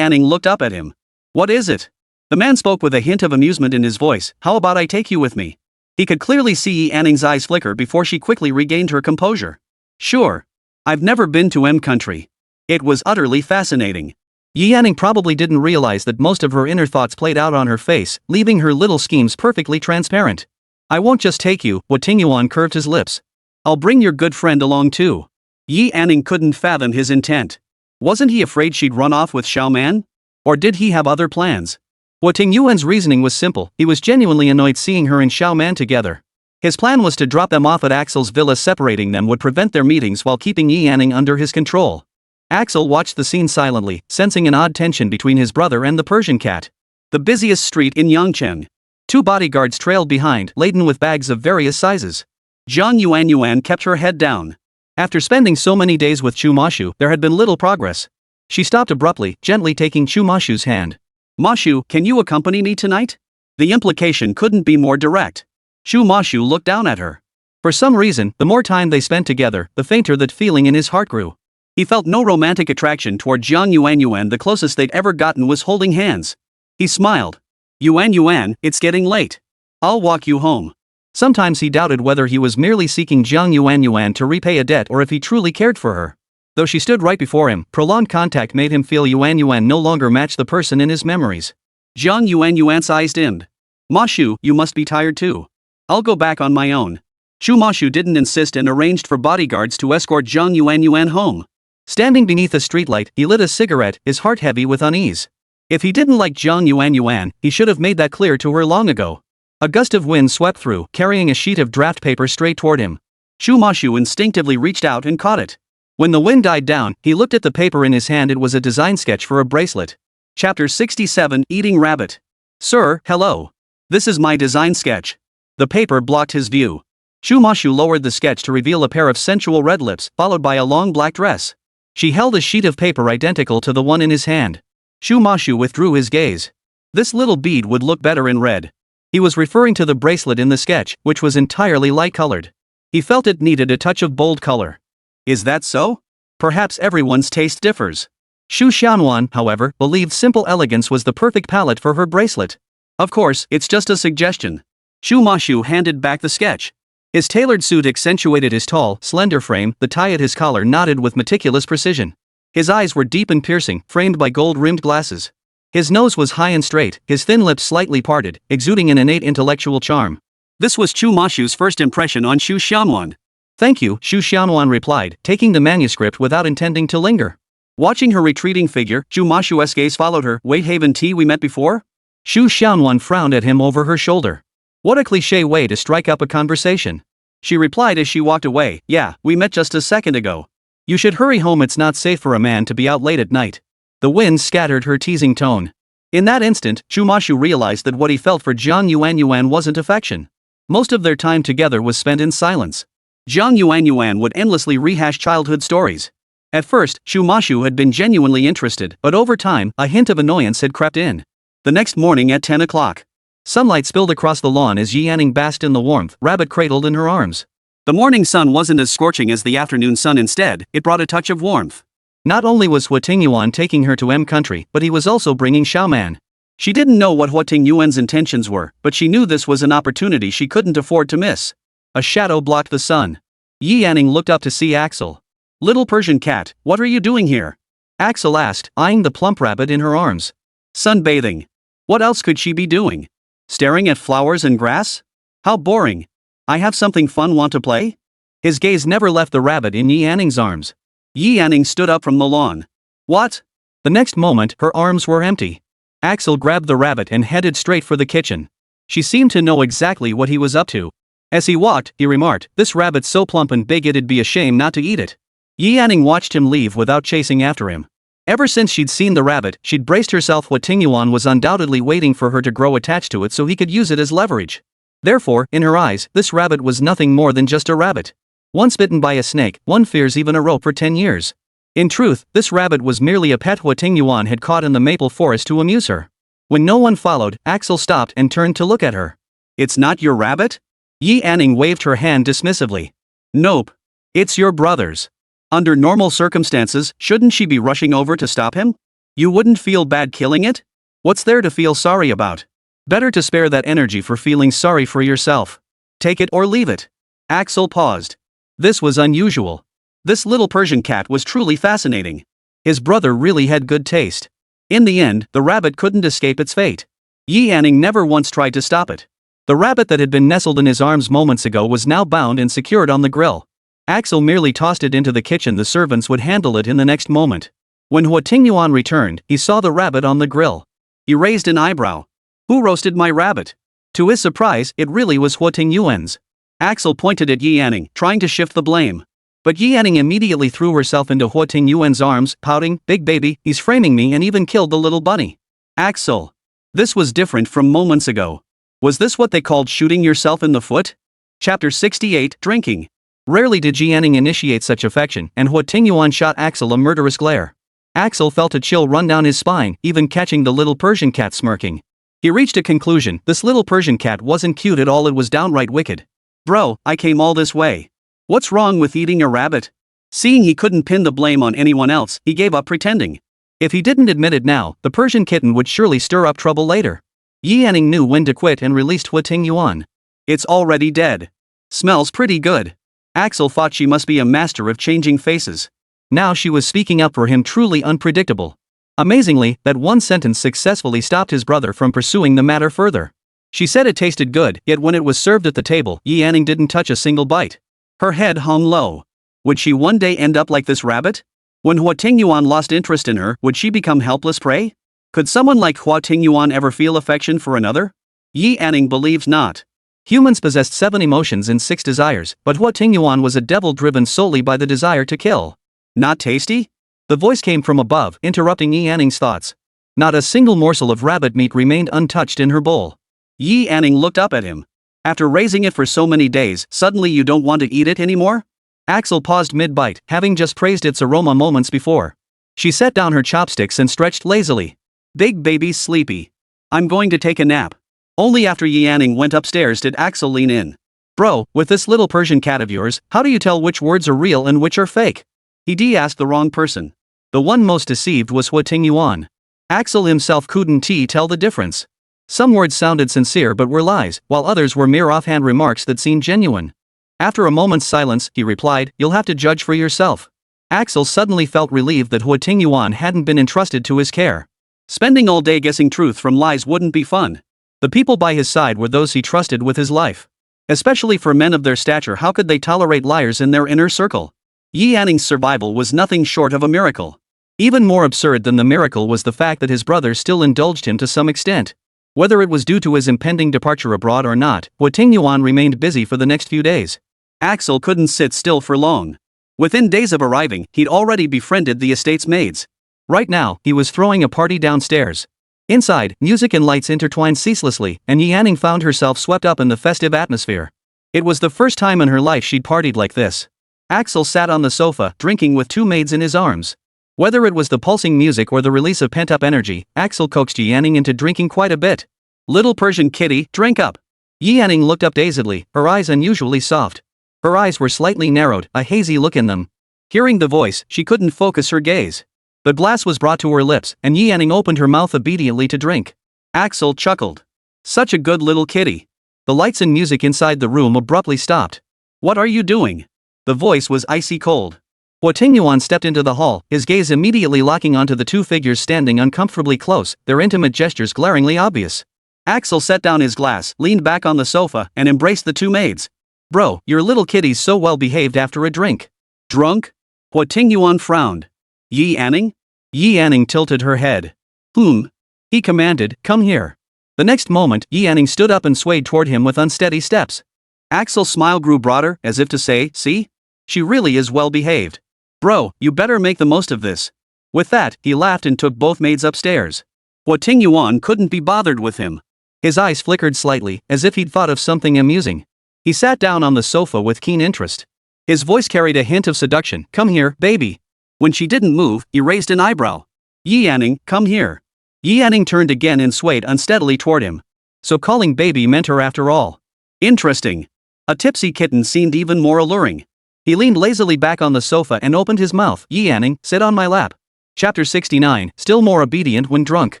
looked up at him. What is it? The man spoke with a hint of amusement in his voice. How about I take you with me? He could clearly see Yanning's eyes flicker before she quickly regained her composure. Sure. I've never been to M Country. It was utterly fascinating. Yanning probably didn't realize that most of her inner thoughts played out on her face, leaving her little schemes perfectly transparent. I won't just take you. Huo Tingyuan curved his lips. I'll bring your good friend along too. Yanning couldn't fathom his intent. Wasn't he afraid she'd run off with Xiaoman? Or did he have other plans? Huo Tingyuan's reasoning was simple. He was genuinely annoyed seeing her and Xiaoman together. His plan was to drop them off at Axel's villa. Separating them would prevent their meetings while keeping Yanning under his control. Axel watched the scene silently, sensing an odd tension between his brother and the Persian cat. The busiest street in Yangcheng. 2 bodyguards trailed behind, laden with bags of various sizes. Zhang Yuan kept her head down. After spending so many days with Chu Mashu, there had been little progress. She stopped abruptly, gently taking Chu Mashu's hand. Mashu, can you accompany me tonight? The implication couldn't be more direct. Chu Mashu looked down at her. For some reason, the more time they spent together, the fainter that feeling in his heart grew. He felt no romantic attraction toward Zhang Yuan. The closest they'd ever gotten was holding hands. He smiled. Yuan, it's getting late. I'll walk you home. Sometimes he doubted whether he was merely seeking Zhang Yuan to repay a debt or if he truly cared for her. Though she stood right before him, prolonged contact made him feel Yuan no longer matched the person in his memories. Zhang Yuan's eyes dimmed. Mashu, you must be tired too. I'll go back on my own. Chu Mashu didn't insist and arranged for bodyguards to escort Zhang Yuan home. Standing beneath a streetlight, he lit a cigarette, his heart heavy with unease. If he didn't like Zhang Yuan, he should have made that clear to her long ago. A gust of wind swept through, carrying a sheet of draft paper straight toward him. Chu Mashu instinctively reached out and caught it. When the wind died down, he looked at the paper in his hand. It was a design sketch for a bracelet. Chapter 67, Eating Rabbit. Sir, hello. This is my design sketch. The paper blocked his view. Chu Mashu lowered the sketch to reveal a pair of sensual red lips, followed by a long black dress. She held a sheet of paper identical to the one in his hand. Chu Mashu withdrew his gaze. This little bead would look better in red. He was referring to the bracelet in the sketch, which was entirely light-colored. He felt it needed a touch of bold color. Is that so? Perhaps everyone's taste differs. Xu Xianwan, however, believed simple elegance was the perfect palette for her bracelet. Of course, it's just a suggestion. Xu Mashu handed back the sketch. His tailored suit accentuated his tall, slender frame, the tie at his collar knotted with meticulous precision. His eyes were deep and piercing, framed by gold-rimmed glasses. His nose was high and straight, his thin lips slightly parted, exuding an innate intellectual charm. This was Xu Mashu's first impression on Xu Xianwan. "Thank you," Xu Xianwan replied, taking the manuscript without intending to linger. Watching her retreating figure, Xu Mashu's gaze followed her. "Wait, haven't we met before?" Xu Xianwan frowned at him over her shoulder. What a cliché way to strike up a conversation. She replied as she walked away. "Yeah, we met just a second ago." "You should hurry home, it's not safe for a man to be out late at night." The wind scattered her teasing tone. In that instant, Xu Mashu realized that what he felt for Jiang Yuanyuan wasn't affection. Most of their time together was spent in silence. Jiang Yuanyuan would endlessly rehash childhood stories. At first, Xu Mashu had been genuinely interested, but over time, a hint of annoyance had crept in. The next morning at 10 o'clock. Sunlight spilled across the lawn as Yi Yanning basked in the warmth, rabbit cradled in her arms. The morning sun wasn't as scorching as the afternoon sun. Instead, it brought a touch of warmth. Not only was Huo Tingyuan taking her to M country, but he was also bringing Xiaoman. She didn't know what Huo Tingyuan's intentions were, but she knew this was an opportunity she couldn't afford to miss. A shadow blocked the sun. Yi Yanning looked up to see Axel. "Little Persian cat, what are you doing here?" Axel asked, eyeing the plump rabbit in her arms. "Sunbathing. What else could she be doing? Staring at flowers and grass? How boring. I have something fun, want to play?" His gaze never left the rabbit in Yi Yanning's arms. Yi Yanning stood up from the lawn. "What?" The next moment, her arms were empty. Axel grabbed the rabbit and headed straight for the kitchen. She seemed to know exactly what he was up to. As he walked, he remarked, "This rabbit's so plump and big it'd be a shame not to eat it." Yi Yanning watched him leave without chasing after him. Ever since she'd seen the rabbit, she'd braced herself. Huo Tingyuan was undoubtedly waiting for her to grow attached to it so he could use it as leverage. Therefore, in her eyes, this rabbit was nothing more than just a rabbit. Once bitten by a snake, one fears even a rope for 10 years. In truth, this rabbit was merely a pet Huo Tingyuan had caught in the maple forest to amuse her. When no one followed, Axel stopped and turned to look at her. "It's not your rabbit?" Yi Yanning waved her hand dismissively. "Nope. It's your brother's." Under normal circumstances, shouldn't she be rushing over to stop him? You wouldn't feel bad killing it? What's there to feel sorry about? Better to spare that energy for feeling sorry for yourself. Take it or leave it. Axel paused. This was unusual. This little Persian cat was truly fascinating. His brother really had good taste. In the end, the rabbit couldn't escape its fate. Yi Yanning never once tried to stop it. The rabbit that had been nestled in his arms moments ago was now bound and secured on the grill. Axel merely tossed it into the kitchen. The servants would handle it in the next moment. When Huo Tingyuan returned, he saw the rabbit on the grill. He raised an eyebrow. "Who roasted my rabbit?" To his surprise, it really was Huo Tingyuan's. Axel pointed at Yi Yanning, trying to shift the blame. But Yi Yanning immediately threw herself into Huo Tingyuan's arms, pouting, "Big baby, he's framing me," and even killed the little bunny. Axel. This was different from moments ago. Was this what they called shooting yourself in the foot? Chapter 68, Drinking. Rarely did Yi Yanning initiate such affection, and Huo Tingyuan shot Axel a murderous glare. Axel felt a chill run down his spine, even catching the little Persian cat smirking. He reached a conclusion: this little Persian cat wasn't cute at all, it was downright wicked. "Bro, I came all this way. What's wrong with eating a rabbit?" Seeing he couldn't pin the blame on anyone else, he gave up pretending. If he didn't admit it now, the Persian kitten would surely stir up trouble later. Yi Yanning knew when to quit and released Huo Tingyuan. "It's already dead. Smells pretty good." Axel thought she must be a master of changing faces. Now she was speaking up for him, truly unpredictable. Amazingly, that one sentence successfully stopped his brother from pursuing the matter further. She said it tasted good, yet when it was served at the table, Yi Yanning didn't touch a single bite. Her head hung low. Would she one day end up like this rabbit? When Huo Tingyuan lost interest in her, would she become helpless prey? Could someone like Huo Tingyuan ever feel affection for another? Yi Yanning believes not. Humans possessed 7 emotions and 6 desires, but Huo Tingyuan was a devil driven solely by the desire to kill. Not tasty? The voice came from above, interrupting Yi Yanning's thoughts. Not a single morsel of rabbit meat remained untouched in her bowl. Yi Yanning looked up at him. "After raising it for so many days, suddenly you don't want to eat it anymore?" Axel paused mid-bite, having just praised its aroma moments before. She set down her chopsticks and stretched lazily. "Big baby's sleepy. I'm going to take a nap." Only after Yi Yanning went upstairs did Axel lean in. "Bro, with this little Persian cat of yours, how do you tell which words are real and which are fake?" He asked the wrong person. The one most deceived was Huo Tingyuan. Axel himself couldn't tell the difference. Some words sounded sincere but were lies, while others were mere offhand remarks that seemed genuine. After a moment's silence, he replied, "You'll have to judge for yourself." Axel suddenly felt relieved that Huo Tingyuan hadn't been entrusted to his care. Spending all day guessing truth from lies wouldn't be fun. The people by his side were those he trusted with his life. Especially for men of their stature, how could they tolerate liars in their inner circle? Yi Anning's survival was nothing short of a miracle. Even more absurd than the miracle was the fact that his brother still indulged him to some extent. Whether it was due to his impending departure abroad or not, Huo Tingyuan remained busy for the next few days. Axel couldn't sit still for long. Within days of arriving, he'd already befriended the estate's maids. Right now, he was throwing a party downstairs. Inside, music and lights intertwined ceaselessly, and Yi Anning found herself swept up in the festive atmosphere. It was the first time in her life she'd partied like this. Axel sat on the sofa, drinking with two maids in his arms. Whether it was the pulsing music or the release of pent-up energy, Axel coaxed Yi Anning into drinking quite a bit. "Little Persian kitty, drink up." Yi Anning looked up dazedly, her eyes unusually soft. Her eyes were slightly narrowed, a hazy look in them. Hearing the voice, she couldn't focus her gaze. The glass was brought to her lips, and Yi Anning opened her mouth obediently to drink. Axel chuckled. "Such a good little kitty." The lights and music inside the room abruptly stopped. "What are you doing?" The voice was icy cold. Huo Tingyuan stepped into the hall, his gaze immediately locking onto the two figures standing uncomfortably close, their intimate gestures glaringly obvious. Axel set down his glass, leaned back on the sofa, and embraced the two maids. "Bro, your little kitty's so well behaved after a drink." "Drunk?" Huo Tingyuan frowned. "Yi Anning?" Yi Anning tilted her head. He commanded, "Come here." The next moment, Yi Anning stood up and swayed toward him with unsteady steps. Axel's smile grew broader, as if to say, "See? She really is well behaved. Bro, you better make the most of this." With that, he laughed and took both maids upstairs. Huo Tingyuan couldn't be bothered with him. His eyes flickered slightly, as if he'd thought of something amusing. He sat down on the sofa with keen interest. His voice carried a hint of seduction. "Come here, baby." When she didn't move, he raised an eyebrow. "Yi Anning, come here." Yi Anning turned again and swayed unsteadily toward him. So calling baby meant her after all. Interesting. A tipsy kitten seemed even more alluring. He leaned lazily back on the sofa and opened his mouth. "Yi Anning, sit on my lap." Chapter 69, still more obedient when drunk.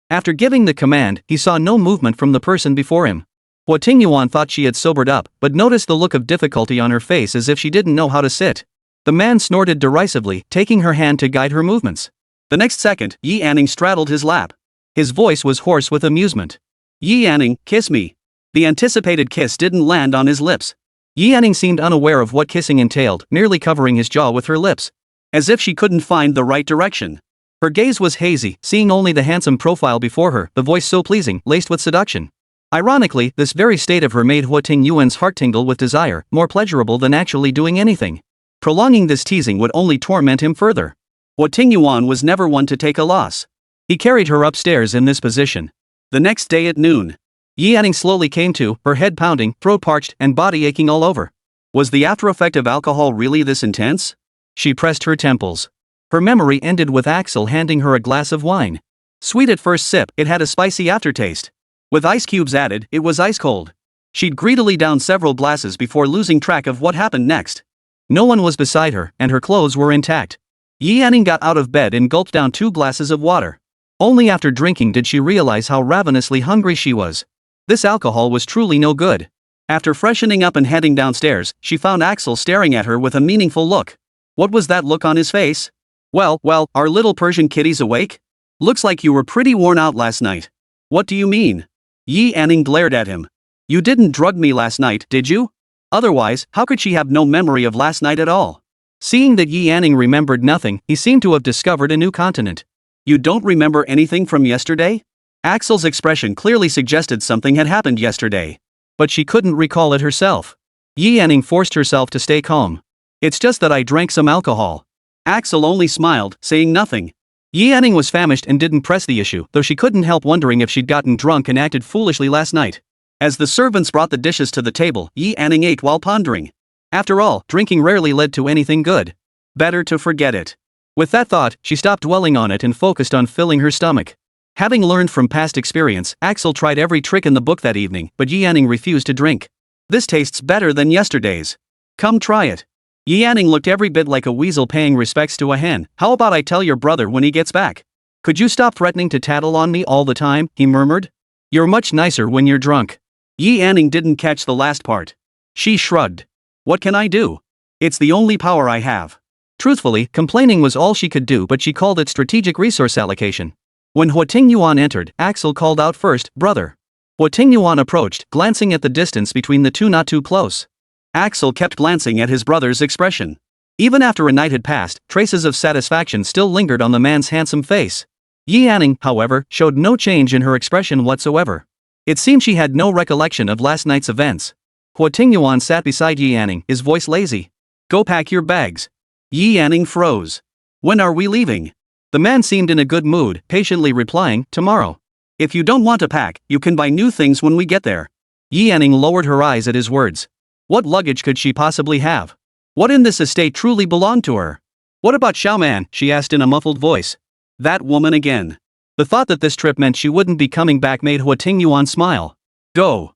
After giving the command, he saw no movement from the person before him. Huo Tingyuan thought she had sobered up, but noticed the look of difficulty on her face as if she didn't know how to sit. The man snorted derisively, taking her hand to guide her movements. The next second, Yi Anning straddled his lap. His voice was hoarse with amusement. "Yi Anning, kiss me." The anticipated kiss didn't land on his lips. Yi Anning seemed unaware of what kissing entailed, merely covering his jaw with her lips. As if she couldn't find the right direction. Her gaze was hazy, seeing only the handsome profile before her, the voice so pleasing, laced with seduction. Ironically, this very state of her made Huo Tingyuan's heart tingle with desire, more pleasurable than actually doing anything. Prolonging this teasing would only torment him further. Huo Tingyuan was never one to take a loss. He carried her upstairs in this position. The next day at noon, Yi Anning slowly came to, her head pounding, throat parched, and body aching all over. Was the after-effect of alcohol really this intense? She pressed her temples. Her memory ended with Axel handing her a glass of wine. Sweet at first sip, it had a spicy aftertaste. With ice cubes added, it was ice cold. She'd greedily downed several glasses before losing track of what happened next. No one was beside her, and her clothes were intact. Yi Anning got out of bed and gulped down 2 glasses of water. Only after drinking did she realize how ravenously hungry she was. This alcohol was truly no good. After freshening up and heading downstairs, she found Axel staring at her with a meaningful look. What was that look on his face? Well, our little Persian kitty's awake? Looks like you were pretty worn out last night." "What do you mean?" Yi Anning glared at him. "You didn't drug me last night, did you? Otherwise, how could she have no memory of last night at all?" Seeing that Yi Anning remembered nothing, he seemed to have discovered a new continent. "You don't remember anything from yesterday?" Axel's expression clearly suggested something had happened yesterday. But she couldn't recall it herself. Yi Anning forced herself to stay calm. "It's just that I drank some alcohol." Axel only smiled, saying nothing. Yi Anning was famished and didn't press the issue, though she couldn't help wondering if she'd gotten drunk and acted foolishly last night. As the servants brought the dishes to the table, Yi Anning ate while pondering. After all, drinking rarely led to anything good. Better to forget it. With that thought, she stopped dwelling on it and focused on filling her stomach. Having learned from past experience, Axel tried every trick in the book that evening, but Yi Anning refused to drink. "This tastes better than yesterday's. Come try it." Yi Yanning looked every bit like a weasel paying respects to a hen. How about I tell your brother when he gets back? Could you stop threatening to tattle on me all the time, he murmured. You're much nicer when you're drunk. Yi Yanning didn't catch the last part. She shrugged. What can I do? It's the only power I have. Truthfully, complaining was all she could do, but she called it strategic resource allocation. When Huo Tingyuan entered, Axel called out first, brother. Huo Tingyuan approached, glancing at the distance between the two not too close. Axel kept glancing at his brother's expression. Even after a night had passed, traces of satisfaction still lingered on the man's handsome face. Yi Yanning, however, showed no change in her expression whatsoever. It seemed she had no recollection of last night's events. Huo Tingyuan sat beside Yi Yanning, his voice lazy. Go pack your bags. Yi Yanning froze. When are we leaving? The man seemed in a good mood, patiently replying, tomorrow. If you don't want to pack, you can buy new things when we get there. Yi Yanning lowered her eyes at his words. What luggage could she possibly have? What in this estate truly belonged to her? What about Xiaoman? She asked in a muffled voice. That woman again. The thought that this trip meant she wouldn't be coming back made Huo Tingyuan smile. Go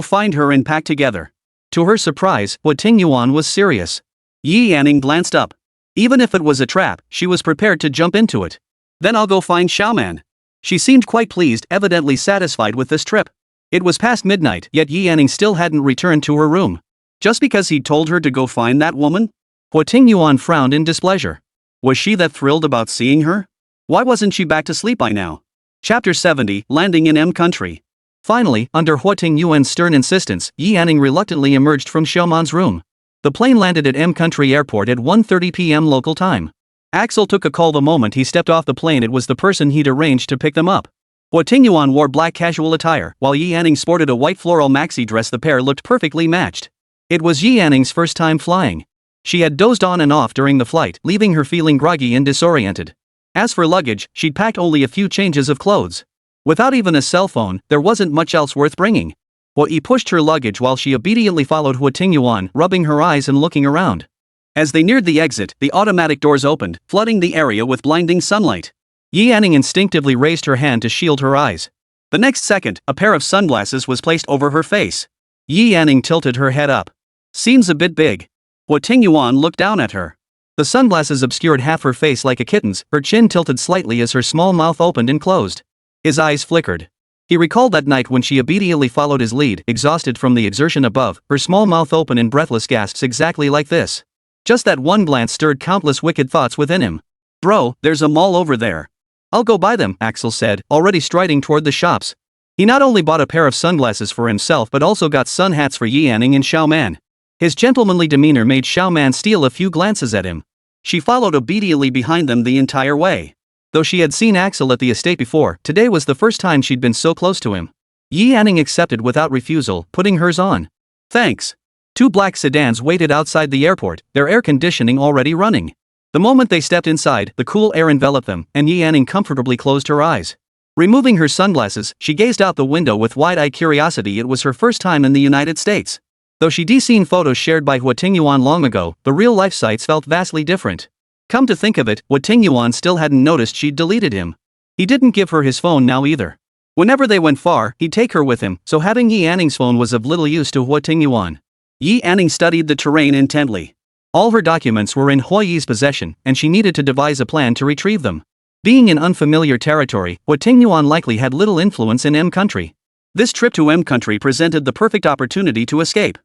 find her and pack together. To her surprise, Huo Tingyuan was serious. Yi Yanning glanced up. Even if it was a trap, she was prepared to jump into it. Then I'll go find Xiaoman. She seemed quite pleased, evidently satisfied with this trip. It was past midnight, yet Yi Yanning still hadn't returned to her room. Just because he'd told her to go find that woman? Huo Tingyuan frowned in displeasure. Was she that thrilled about seeing her? Why wasn't she back to sleep by now? Chapter 70, Landing in M Country. Finally, under Huo Tingyuan's stern insistence, Yi Yanning reluctantly emerged from Xiaoman's room. The plane landed at M Country Airport at 1:30 p.m. local time. Axel took a call the moment he stepped off the plane. It was the person he'd arranged to pick them up. Huo Tingyuan wore black casual attire, while Yi Yanning sported a white floral maxi dress. The pair looked perfectly matched. It was Yi Yanning's first time flying. She had dozed on and off during the flight, leaving her feeling groggy and disoriented. As for luggage, she'd packed only a few changes of clothes. Without even a cell phone, there wasn't much else worth bringing. Huo Yi pushed her luggage while she obediently followed Huo Tingyuan, rubbing her eyes and looking around. As they neared the exit, the automatic doors opened, flooding the area with blinding sunlight. Yi Yanning instinctively raised her hand to shield her eyes. The next second, a pair of sunglasses was placed over her face. Yi Yanning tilted her head up. Seems a bit big. Huo Tingyuan looked down at her. The sunglasses obscured half her face like a kitten's, her chin tilted slightly as her small mouth opened and closed. His eyes flickered. He recalled that night when she obediently followed his lead, exhausted from the exertion above, her small mouth open in breathless gasps exactly like this. Just that one glance stirred countless wicked thoughts within him. Bro, there's a mall over there. I'll go buy them, Axel said, already striding toward the shops. He not only bought a pair of sunglasses for himself but also got sun hats for Yi Yanning and Xiaoman. His gentlemanly demeanor made Xiaoman steal a few glances at him. She followed obediently behind them the entire way. Though she had seen Axel at the estate before, today was the first time she'd been so close to him. Yi Yanning accepted without refusal, putting hers on. Thanks. Two black sedans waited outside the airport, their air conditioning already running. The moment they stepped inside, the cool air enveloped them, and Yi Yanning comfortably closed her eyes. Removing her sunglasses, she gazed out the window with wide-eyed curiosity. It was her first time in the United States. Though she'd seen photos shared by Huo Tingyuan long ago, the real-life sights felt vastly different. Come to think of it, Huo Tingyuan still hadn't noticed she'd deleted him. He didn't give her his phone now either. Whenever they went far, he'd take her with him, so having Yi Yanning's phone was of little use to Huo Tingyuan. Yi Yanning studied the terrain intently. All her documents were in Huo Yi's possession, and she needed to devise a plan to retrieve them. Being in unfamiliar territory, Huo Tingyuan likely had little influence in M Country. This trip to M Country presented the perfect opportunity to escape.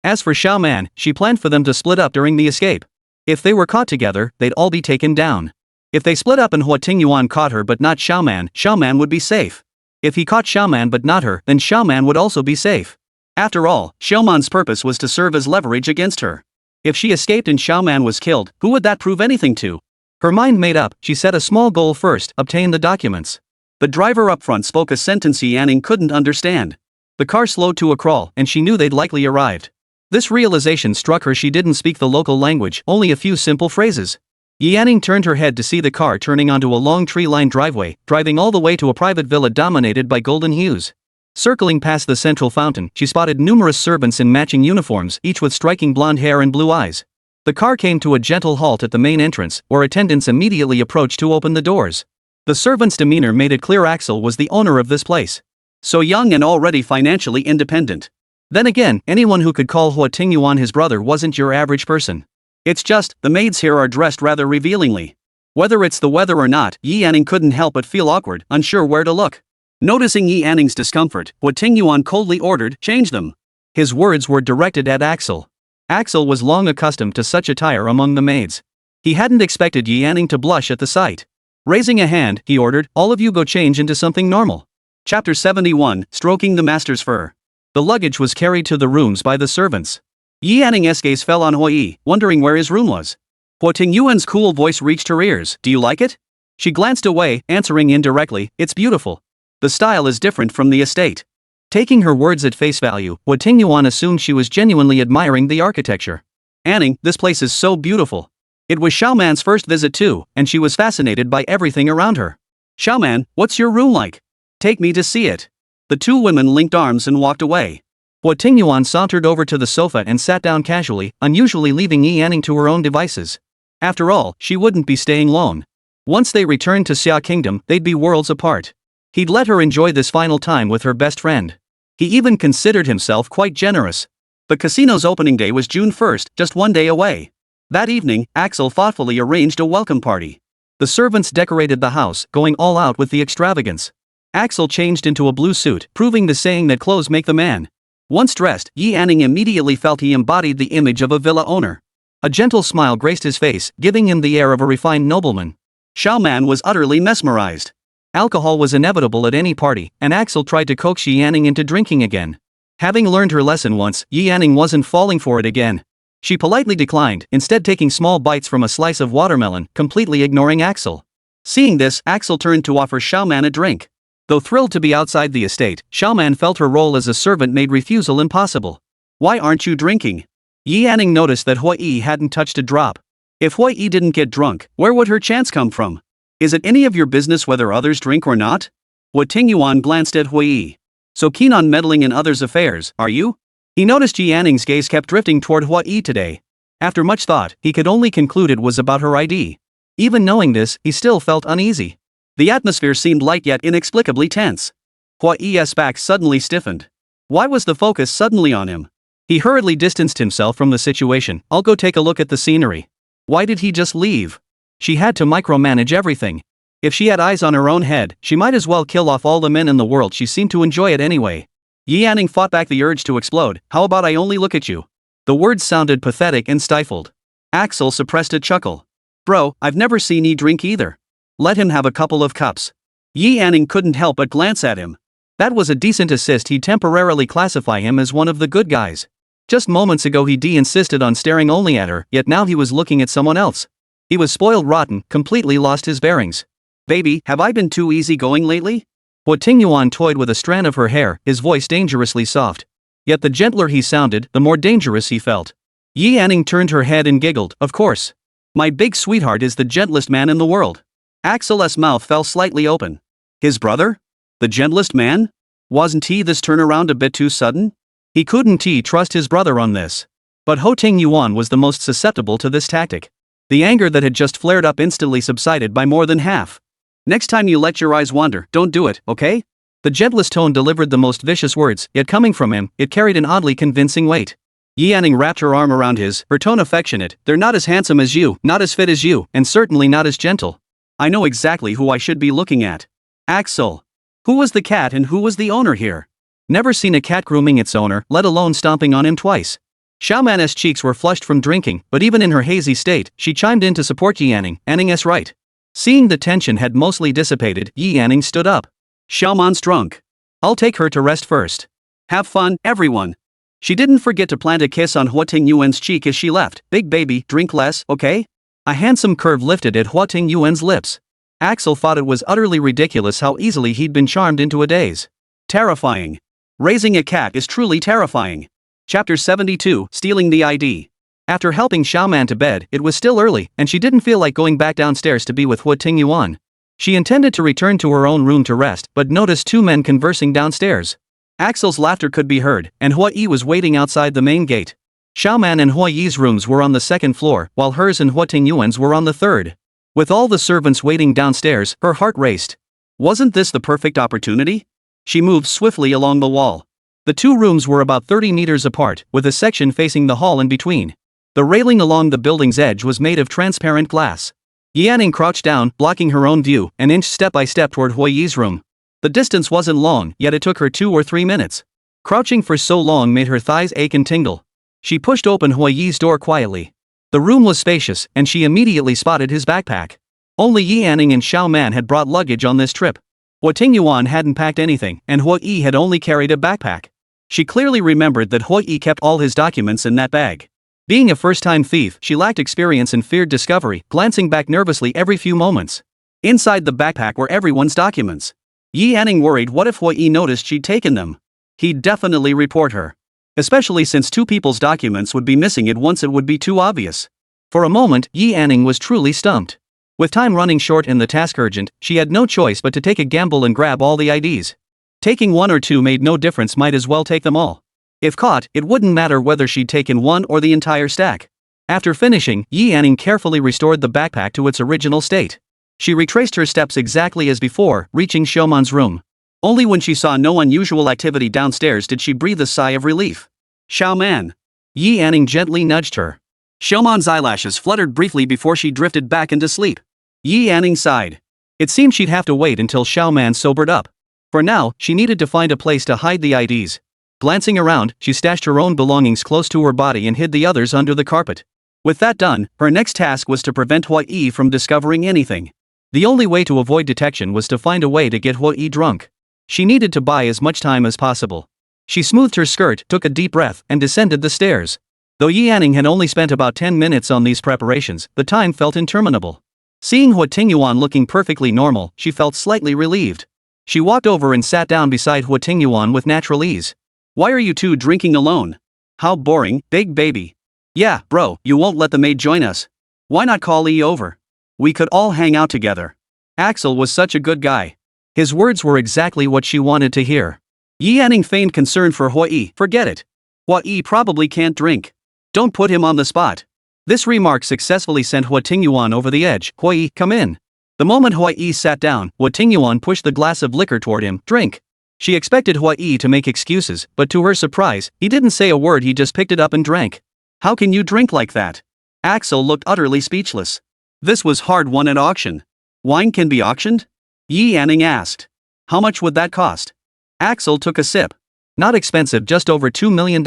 As for Xiaoman, she planned for them to split up during the escape. If they were caught together, they'd all be taken down. If they split up and Huo Tingyuan caught her but not Xiaoman, Xiaoman would be safe. If he caught Xiaoman but not her, then Xiaoman would also be safe. After all, Xiaoman's purpose was to serve as leverage against her. If she escaped and Xiaoman was killed, who would that prove anything to? Her mind made up, she set a small goal first: obtain the documents. The driver up front spoke a sentence Yi Yanning couldn't understand. The car slowed to a crawl, and she knew they'd likely arrived. This realization struck her. She didn't speak the local language, only a few simple phrases. Yi Yanning turned her head to see the car turning onto a long tree-lined driveway, driving all the way to a private villa dominated by golden hues. Circling past the central fountain, she spotted numerous servants in matching uniforms, each with striking blonde hair and blue eyes. The car came to a gentle halt at the main entrance, where attendants immediately approached to open the doors. The servant's demeanor made it clear Axel was the owner of this place. So young and already financially independent. Then again, anyone who could call Huo Tingyuan his brother wasn't your average person. It's just, the maids here are dressed rather revealingly. Whether it's the weather or not, Yi Anning couldn't help but feel awkward, unsure where to look. Noticing Yi Anning's discomfort, Huo Tingyuan coldly ordered, change them. His words were directed at Axel. Axel was long accustomed to such attire among the maids. He hadn't expected Yi Anning to blush at the sight. Raising a hand, he ordered, all of you go change into something normal. Chapter 71, Stroking the Master's Fur. The luggage was carried to the rooms by the servants. Yi Anning's gaze fell on Hui, wondering where his room was. Huo Tingyuan's cool voice reached her ears, do you like it? She glanced away, answering indirectly, it's beautiful. The style is different from the estate. Taking her words at face value, Huo Tingyuan assumed she was genuinely admiring the architecture. Anning, this place is so beautiful. It was Xiaoman's first visit too, and she was fascinated by everything around her. Xiaoman, what's your room like? Take me to see it. The two women linked arms and walked away. Huo Tingyuan sauntered over to the sofa and sat down casually, unusually leaving Yi Anning to her own devices. After all, she wouldn't be staying alone. Once they returned to Xia Kingdom, they'd be worlds apart. He'd let her enjoy this final time with her best friend. He even considered himself quite generous. The casino's opening day was June 1st, just one day away. That evening, Axel thoughtfully arranged a welcome party. The servants decorated the house, going all out with the extravagance. Axel changed into a blue suit, proving the saying that clothes make the man. Once dressed, Yi Anning immediately felt he embodied the image of a villa owner. A gentle smile graced his face, giving him the air of a refined nobleman. Xiaoman was utterly mesmerized. Alcohol was inevitable at any party, and Axel tried to coax Yi Anning into drinking again. Having learned her lesson once, Yi Anning wasn't falling for it again. She politely declined, instead taking small bites from a slice of watermelon, completely ignoring Axel. Seeing this, Axel turned to offer Xiaoman a drink. Though thrilled to be outside the estate, Xiaoman felt her role as a servant made refusal impossible. Why aren't you drinking? Yi Anning noticed that Hui hadn't touched a drop. If Hui didn't get drunk, where would her chance come from? Is it any of your business whether others drink or not? Huo Tingyuan glanced at Hui. So keen on meddling in others' affairs, are you? He noticed Yi Anning's gaze kept drifting toward Hui today. After much thought, he could only conclude it was about her ID. Even knowing this, he still felt uneasy. The atmosphere seemed light yet inexplicably tense. Hui's back suddenly stiffened. Why was the focus suddenly on him? He hurriedly distanced himself from the situation. I'll go take a look at the scenery. Why did he just leave? She had to micromanage everything. If she had eyes on her own head, she might as well kill off all the men in the world. She seemed to enjoy it anyway. Yi Anning fought back the urge to explode. How about I only look at you? The words sounded pathetic and stifled. Axel suppressed a chuckle. Bro, I've never seen Yi drink either. Let him have a couple of cups. Yi Anning couldn't help but glance at him. That was a decent assist. He'd temporarily classify him as one of the good guys. Just moments ago he insisted on staring only at her, yet now he was looking at someone else. He was spoiled rotten, completely lost his bearings. Baby, have I been too easygoing lately? Huo Tingyuan toyed with a strand of her hair, his voice dangerously soft. Yet the gentler he sounded, the more dangerous he felt. Yi Anning turned her head and giggled, of course. My big sweetheart is the gentlest man in the world. Axel's mouth fell slightly open. His brother? The gentlest man? Wasn't he this turnaround a bit too sudden? He couldn't trust his brother on this. But Huo Tingyuan was the most susceptible to this tactic. The anger that had just flared up instantly subsided by more than half. Next time you let your eyes wander, don't do it, okay? The gentlest tone delivered the most vicious words, yet coming from him, it carried an oddly convincing weight. Yi Anning wrapped her arm around his, her tone affectionate. They're not as handsome as you, not as fit as you, and certainly not as gentle. I know exactly who I should be looking at. Axel. Who was the cat and who was the owner here? Never seen a cat grooming its owner, let alone stomping on him twice. Xiaoman's cheeks were flushed from drinking, but even in her hazy state, she chimed in to support Yi Anning. Anning's right. Seeing the tension had mostly dissipated, Yi Anning stood up. Xiaoman's drunk. I'll take her to rest first. Have fun, everyone. She didn't forget to plant a kiss on Huo Tingyuan's cheek as she left. Big baby, drink less, okay? A handsome curve lifted at Huo Tingyuan's lips. Axel thought it was utterly ridiculous how easily he'd been charmed into a daze. Terrifying. Raising a cat is truly terrifying. Chapter 72, Stealing the ID. After helping Xiaoman to bed, it was still early, and she didn't feel like going back downstairs to be with Huo Tingyuan. She intended to return to her own room to rest, but noticed two men conversing downstairs. Axel's laughter could be heard, and Hui was waiting outside the main gate. Xiaoman and Hui's rooms were on the second floor, while hers and Huo Tingyuan's were on the third. With all the servants waiting downstairs, her heart raced. Wasn't this the perfect opportunity? She moved swiftly along the wall. The two rooms were about 30 meters apart, with a section facing the hall in between. The railing along the building's edge was made of transparent glass. Yanning crouched down, blocking her own view, and inched step by step toward Hua Yi's room. The distance wasn't long, yet it took her 2 or 3 minutes. Crouching for so long made her thighs ache and tingle. She pushed open Hua Yi's door quietly. The room was spacious, and she immediately spotted his backpack. Only Yanning and Xiao Man had brought luggage on this trip. Huo Tingyuan hadn't packed anything, and Hua Yi had only carried a backpack. She clearly remembered that Hua Yi kept all his documents in that bag. Being a first-time thief, she lacked experience and feared discovery, glancing back nervously every few moments. Inside the backpack were everyone's documents. Yanning worried, what if Hua Yi noticed she'd taken them? He'd definitely report her. Especially since 2 people's documents would be missing at once, it would be too obvious. For a moment, Yanning was truly stumped. With time running short and the task urgent, she had no choice but to take a gamble and grab all the IDs. Taking 1 or 2 made no difference, might as well take them all. If caught, it wouldn't matter whether she'd taken 1 or the entire stack. After finishing, Yanning carefully restored the backpack to its original state. She retraced her steps exactly as before, reaching Xiaoman's room. Only when she saw no unusual activity downstairs did she breathe a sigh of relief. Xiao Man. Yanning gently nudged her. Xiaoman's eyelashes fluttered briefly before she drifted back into sleep. Yanning sighed. It seemed she'd have to wait until Xiao Man sobered up. For now, she needed to find a place to hide the IDs. Glancing around, she stashed her own belongings close to her body and hid the others under the carpet. With that done, her next task was to prevent Hua Yi from discovering anything. The only way to avoid detection was to find a way to get Hua Yi drunk. She needed to buy as much time as possible. She smoothed her skirt, took a deep breath, and descended the stairs. Though Yanning had only spent about 10 minutes on these preparations, the time felt interminable. Seeing Huo Tingyuan looking perfectly normal, she felt slightly relieved. She walked over and sat down beside Huo Tingyuan with natural ease. Why are you 2 drinking alone? How boring, big baby. Yeah, bro, you won't let the maid join us. Why not call E over? We could all hang out together. Axel was such a good guy. His words were exactly what she wanted to hear. Yanning feigned concern for Hua Yi. Forget it. Hua Yi probably can't drink. Don't put him on the spot. This remark successfully sent Huo Tingyuan over the edge. Hua Yi, come in. The moment Hua Yi sat down, Huo Tingyuan pushed the glass of liquor toward him. Drink. She expected Hua Yi to make excuses, but to her surprise, he didn't say a word. He just picked it up and drank. How can you drink like that? Axel looked utterly speechless. This was hard won at auction. Wine can be auctioned? Yanning asked. How much would that cost? Axel took a sip. Not expensive, just over $2 million.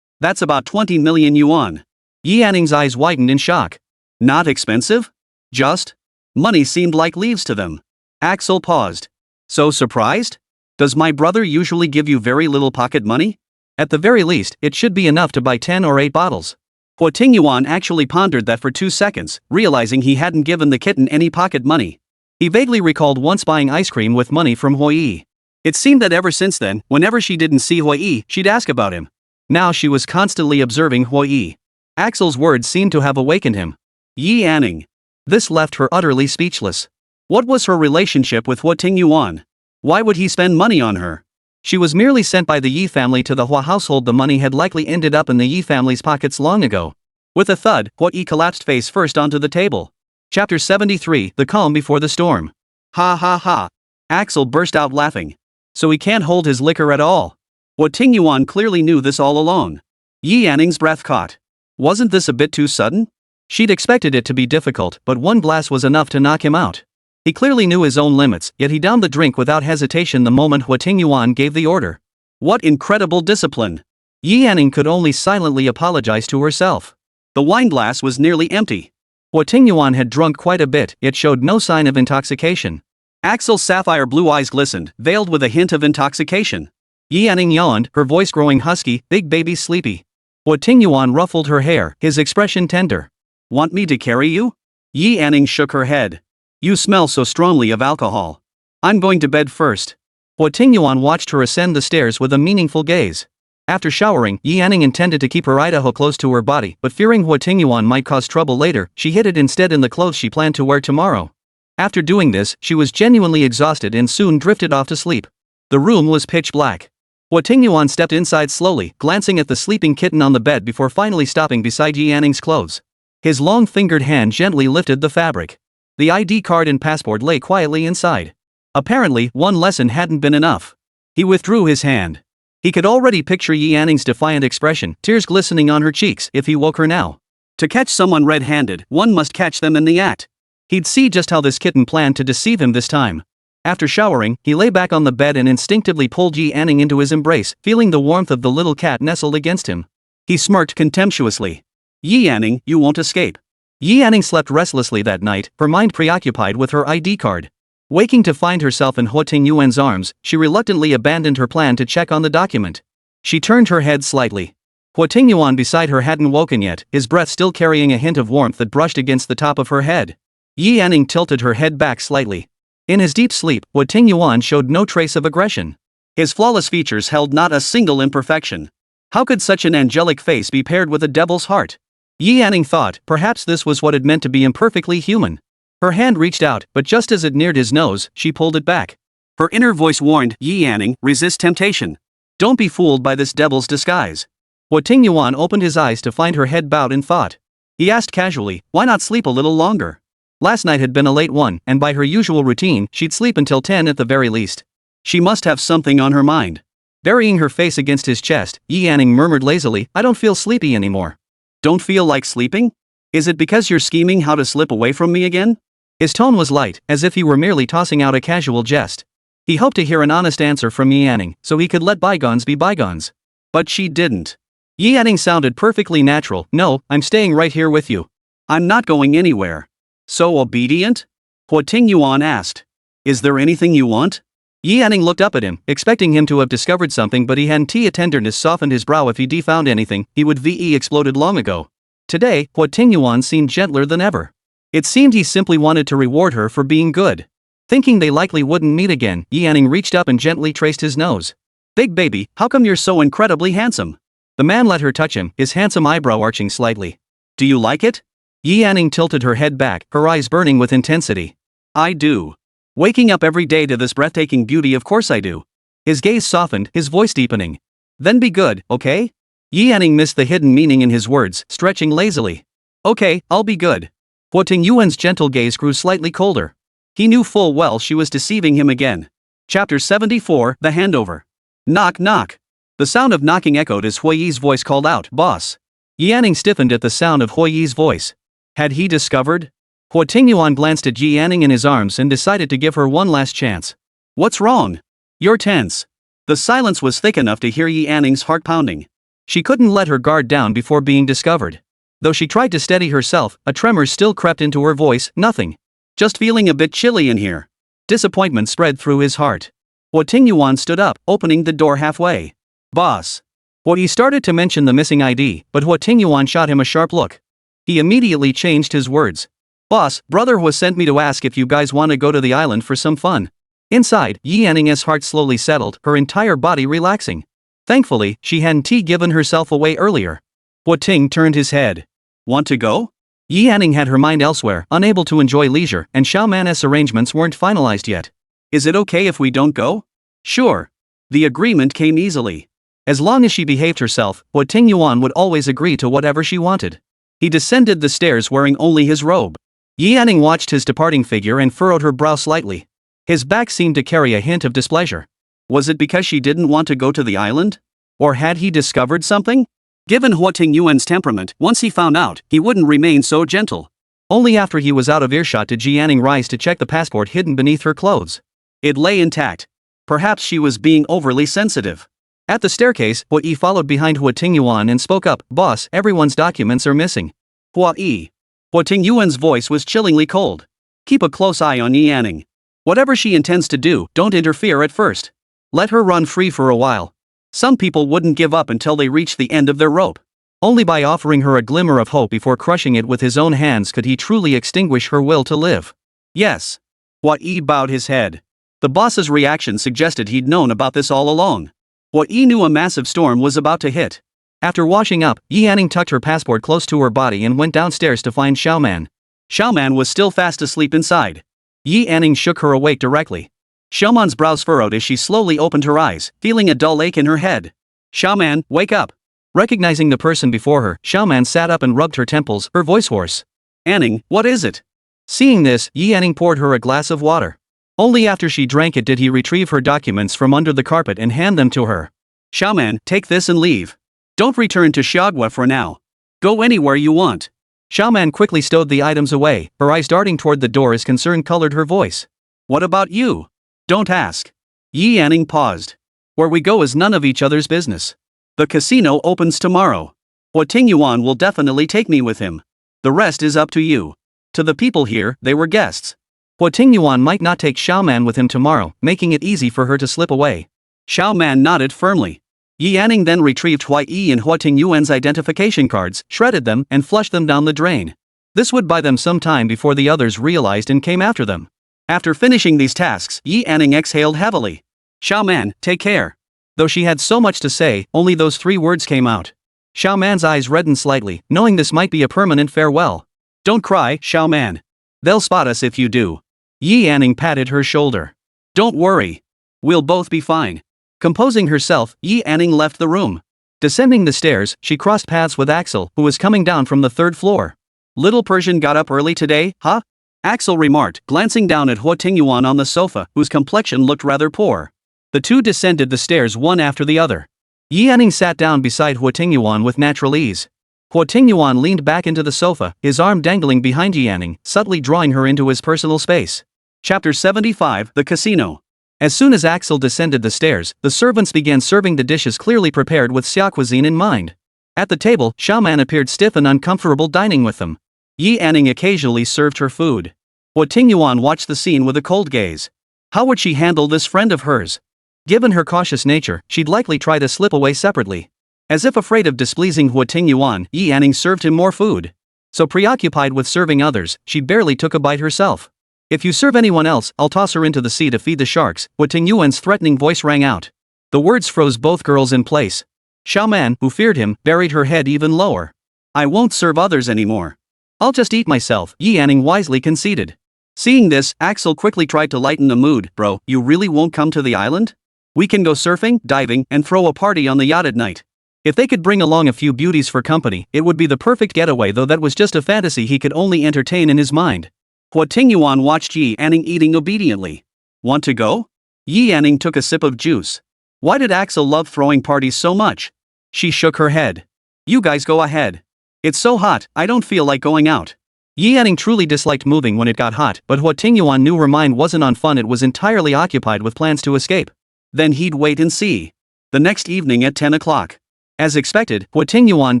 That's about 20 million yuan. Yanning's eyes widened in shock. Not expensive? Just? Money seemed like leaves to them. Axel paused. So surprised? Does my brother usually give you very little pocket money? At the very least, it should be enough to buy 10 or 8 bottles. Huo Tingyuan actually pondered that for 2 seconds, realizing he hadn't given the kitten any pocket money. He vaguely recalled once buying ice cream with money from Hua Yi. It seemed that ever since then, whenever she didn't see Hua Yi, she'd ask about him. Now she was constantly observing Hua Yi. Axel's words seemed to have awakened him. Yanning. This left her utterly speechless. What was her relationship with Huo Tingyuan? Why would he spend money on her? She was merely sent by the Yi family to the Hua household. The money had likely ended up in the Yi family's pockets long ago. With a thud, Hua Yi collapsed face first onto the table. Chapter 73, The Calm Before the Storm. Ha ha ha. Axel burst out laughing. So he can't hold his liquor at all. Huo Tingyuan clearly knew this all along. Yanning's breath caught. Wasn't this a bit too sudden? She'd expected it to be difficult, but 1 glass was enough to knock him out. He clearly knew his own limits, yet he downed the drink without hesitation the moment Huo Tingyuan gave the order. What incredible discipline! Yanning could only silently apologize to herself. The wine glass was nearly empty. Huo Tingyuan had drunk quite a bit, yet showed no sign of intoxication. Axel's sapphire blue eyes glistened, veiled with a hint of intoxication. Yanning yawned, her voice growing husky, big baby sleepy. Huo Tingyuan ruffled her hair, his expression tender. Want me to carry you? Yanning shook her head. You smell so strongly of alcohol. I'm going to bed first. Huo Tingyuan watched her ascend the stairs with a meaningful gaze. After showering, Yanning intended to keep her Idaho close to her body, but fearing Huo Tingyuan might cause trouble later, she hid it instead in the clothes she planned to wear tomorrow. After doing this, she was genuinely exhausted and soon drifted off to sleep. The room was pitch black. Huo Tingyuan stepped inside slowly, glancing at the sleeping kitten on the bed before finally stopping beside Yanning's clothes. His long-fingered hand gently lifted the fabric. The ID card and passport lay quietly inside. Apparently, 1 lesson hadn't been enough. He withdrew his hand. He could already picture Yanning's defiant expression, tears glistening on her cheeks, if he woke her now. To catch someone red-handed, one must catch them in the act. He'd see just how this kitten planned to deceive him this time. After showering, he lay back on the bed and instinctively pulled Yi Anning into his embrace, feeling the warmth of the little cat nestled against him. He smirked contemptuously. Yi Anning, you won't escape. Yi Anning slept restlessly that night, her mind preoccupied with her ID card. Waking to find herself in Huo Tingyuan's arms, she reluctantly abandoned her plan to check on the document. She turned her head slightly. Huo Tingyuan beside her hadn't woken yet, his breath still carrying a hint of warmth that brushed against the top of her head. Yi Anning tilted her head back slightly. In his deep sleep, Huo Tingyuan showed no trace of aggression. His flawless features held not a single imperfection. How could such an angelic face be paired with a devil's heart? Yi Anning thought, perhaps this was what it meant to be imperfectly human. Her hand reached out, but just as it neared his nose, she pulled it back. Her inner voice warned, Yi Anning, resist temptation. Don't be fooled by this devil's disguise. Huo Tingyuan opened his eyes to find her head bowed in thought. He asked casually, why not sleep a little longer? Last night had been a late one, and by her usual routine, she'd sleep until 10 at the very least. She must have something on her mind. Burying her face against his chest, Yi Anning murmured lazily, I don't feel sleepy anymore. Don't feel like sleeping? Is it because you're scheming how to slip away from me again? His tone was light, as if he were merely tossing out a casual jest. He hoped to hear an honest answer from Yi Anning, so he could let bygones be bygones. But she didn't. Yi Anning sounded perfectly natural. No, I'm staying right here with you. I'm not going anywhere. So obedient? Huo Tingyuan asked. Is there anything you want? Yi Anning looked up at him, expecting him to have discovered something, but he hadn't. A tenderness softened his brow. If he'd found anything, he would ve exploded long ago. Today, Huo Tingyuan seemed gentler than ever. It seemed he simply wanted to reward her for being good. Thinking they likely wouldn't meet again, Yi Anning reached up and gently traced his nose. Big baby, how come you're so incredibly handsome? The man let her touch him, his handsome eyebrow arching slightly. Do you like it? Yi Anning tilted her head back, her eyes burning with intensity. I do. Waking up every day to this breathtaking beauty, of course I do. His gaze softened, his voice deepening. Then be good, okay? Yi Anning missed the hidden meaning in his words, stretching lazily. Okay, I'll be good. Huo Tingyuan's gentle gaze grew slightly colder. He knew full well she was deceiving him again. Chapter 74, The Handover. Knock knock. The sound of knocking echoed as Huo Yi's voice called out, Boss. Yi Anning stiffened at the sound of Huo Yi's voice. Had he discovered? Huo Tingyuan glanced at Yi Anning in his arms and decided to give her one last chance. What's wrong? You're tense. The silence was thick enough to hear Yi Anning's heart pounding. She couldn't let her guard down before being discovered. Though she tried to steady herself, a tremor still crept into her voice. Nothing. Just feeling a bit chilly in here. Disappointment spread through his heart. Huo Tingyuan stood up, opening the door halfway. Boss. Huo Yi started to mention the missing ID, but Huo Tingyuan shot him a sharp look. He immediately changed his words. Boss, brother Huo sent me to ask if you guys want to go to the island for some fun. Inside, Yi Anning's heart slowly settled, her entire body relaxing. Thankfully, she hadn't given herself away earlier. Huo Ting turned his head. Want to go? Yi Anning had her mind elsewhere, unable to enjoy leisure, and Xiaoman's arrangements weren't finalized yet. Is it okay if we don't go? Sure. The agreement came easily. As long as she behaved herself, Huo Tingyuan would always agree to whatever she wanted. He descended the stairs wearing only his robe. Yi Anning watched his departing figure and furrowed her brow slightly. His back seemed to carry a hint of displeasure. Was it because she didn't want to go to the island? Or had he discovered something? Given Huo Tingyuan's temperament, once he found out, he wouldn't remain so gentle. Only after he was out of earshot did Yi Anning rise to check the passport hidden beneath her clothes. It lay intact. Perhaps she was being overly sensitive. At the staircase, Huo Yi followed behind Huo Tingyuan and spoke up, Boss, everyone's documents are missing. Huo Yi. Huo Tingyuan's voice was chillingly cold. Keep a close eye on Yi Anning. Whatever she intends to do, don't interfere at first. Let her run free for a while. Some people wouldn't give up until they reached the end of their rope. Only by offering her a glimmer of hope before crushing it with his own hands could he truly extinguish her will to live. Yes. Huo Yi bowed his head. The boss's reaction suggested he'd known about this all along. Huo Yi knew a massive storm was about to hit. After washing up, Yi Anning tucked her passport close to her body and went downstairs to find Xiaoman. Xiaoman was still fast asleep inside. Yi Anning shook her awake directly. Xiaoman's brows furrowed as she slowly opened her eyes, feeling a dull ache in her head. Xiaoman, wake up. Recognizing the person before her, Xiaoman sat up and rubbed her temples, her voice hoarse. Anning, what is it? Seeing this, Yi Anning poured her a glass of water. Only after she drank it did he retrieve her documents from under the carpet and hand them to her. Xiaoman, take this and leave. Don't return to Xiagua for now. Go anywhere you want. Xiaoman quickly stowed the items away, her eyes darting toward the door as concern colored her voice. What about you? Don't ask. Yi Yanning paused. Where we go is none of each other's business. The casino opens tomorrow. Huo Tingyuan will definitely take me with him. The rest is up to you. To the people here, they were guests. Huo Tingyuan might not take Xiaoman with him tomorrow, making it easy for her to slip away. Xiaoman nodded firmly. Yi Yanning then retrieved Huai and Huo Tingyuan's identification cards, shredded them, and flushed them down the drain. This would buy them some time before the others realized and came after them. After finishing these tasks, Yi Yanning exhaled heavily. Xiaoman, take care. Though she had so much to say, only those 3 words came out. Xiaoman's eyes reddened slightly, knowing this might be a permanent farewell. Don't cry, Xiaoman. They'll spot us if you do. Yi Yanning patted her shoulder. Don't worry. We'll both be fine. Composing herself, Yi Yanning left the room. Descending the stairs, she crossed paths with Axel, who was coming down from the 3rd floor. Little Persian got up early today, huh? Axel remarked, glancing down at Huo Tingyuan on the sofa, whose complexion looked rather poor. The two descended the stairs one after the other. Yi Yanning sat down beside Huo Tingyuan with natural ease. Huo Tingyuan leaned back into the sofa, his arm dangling behind Yi Yanning, subtly drawing her into his personal space. Chapter 75, The Casino. As soon as Axel descended the stairs, the servants began serving the dishes clearly prepared with xia cuisine in mind. At the table, Xiaoman appeared stiff and uncomfortable dining with them. Yi Yanning occasionally served her food. Huo Tingyuan watched the scene with a cold gaze. How would she handle this friend of hers? Given her cautious nature, she'd likely try to slip away separately. As if afraid of displeasing Huo Tingyuan, Yi Yanning served him more food. So preoccupied with serving others, she barely took a bite herself. If you serve anyone else, I'll toss her into the sea to feed the sharks, Huo Tingyuan's threatening voice rang out. The words froze both girls in place. Xiaoman, who feared him, buried her head even lower. I won't serve others anymore. I'll just eat myself, Yi Yanning wisely conceded. Seeing this, Axel quickly tried to lighten the mood. Bro, you really won't come to the island? We can go surfing, diving, and throw a party on the yacht at night. If they could bring along a few beauties for company, it would be the perfect getaway, though that was just a fantasy he could only entertain in his mind. Huo Tingyuan watched Yi Yanning eating obediently. Want to go? Yi Yanning took a sip of juice. Why did Axel love throwing parties so much? She shook her head. You guys go ahead. It's so hot, I don't feel like going out. Yi Yanning truly disliked moving when it got hot, but Huo Tingyuan knew her mind wasn't on fun, it was entirely occupied with plans to escape. Then he'd wait and see. The next evening at 10 o'clock. As expected, Huo Tingyuan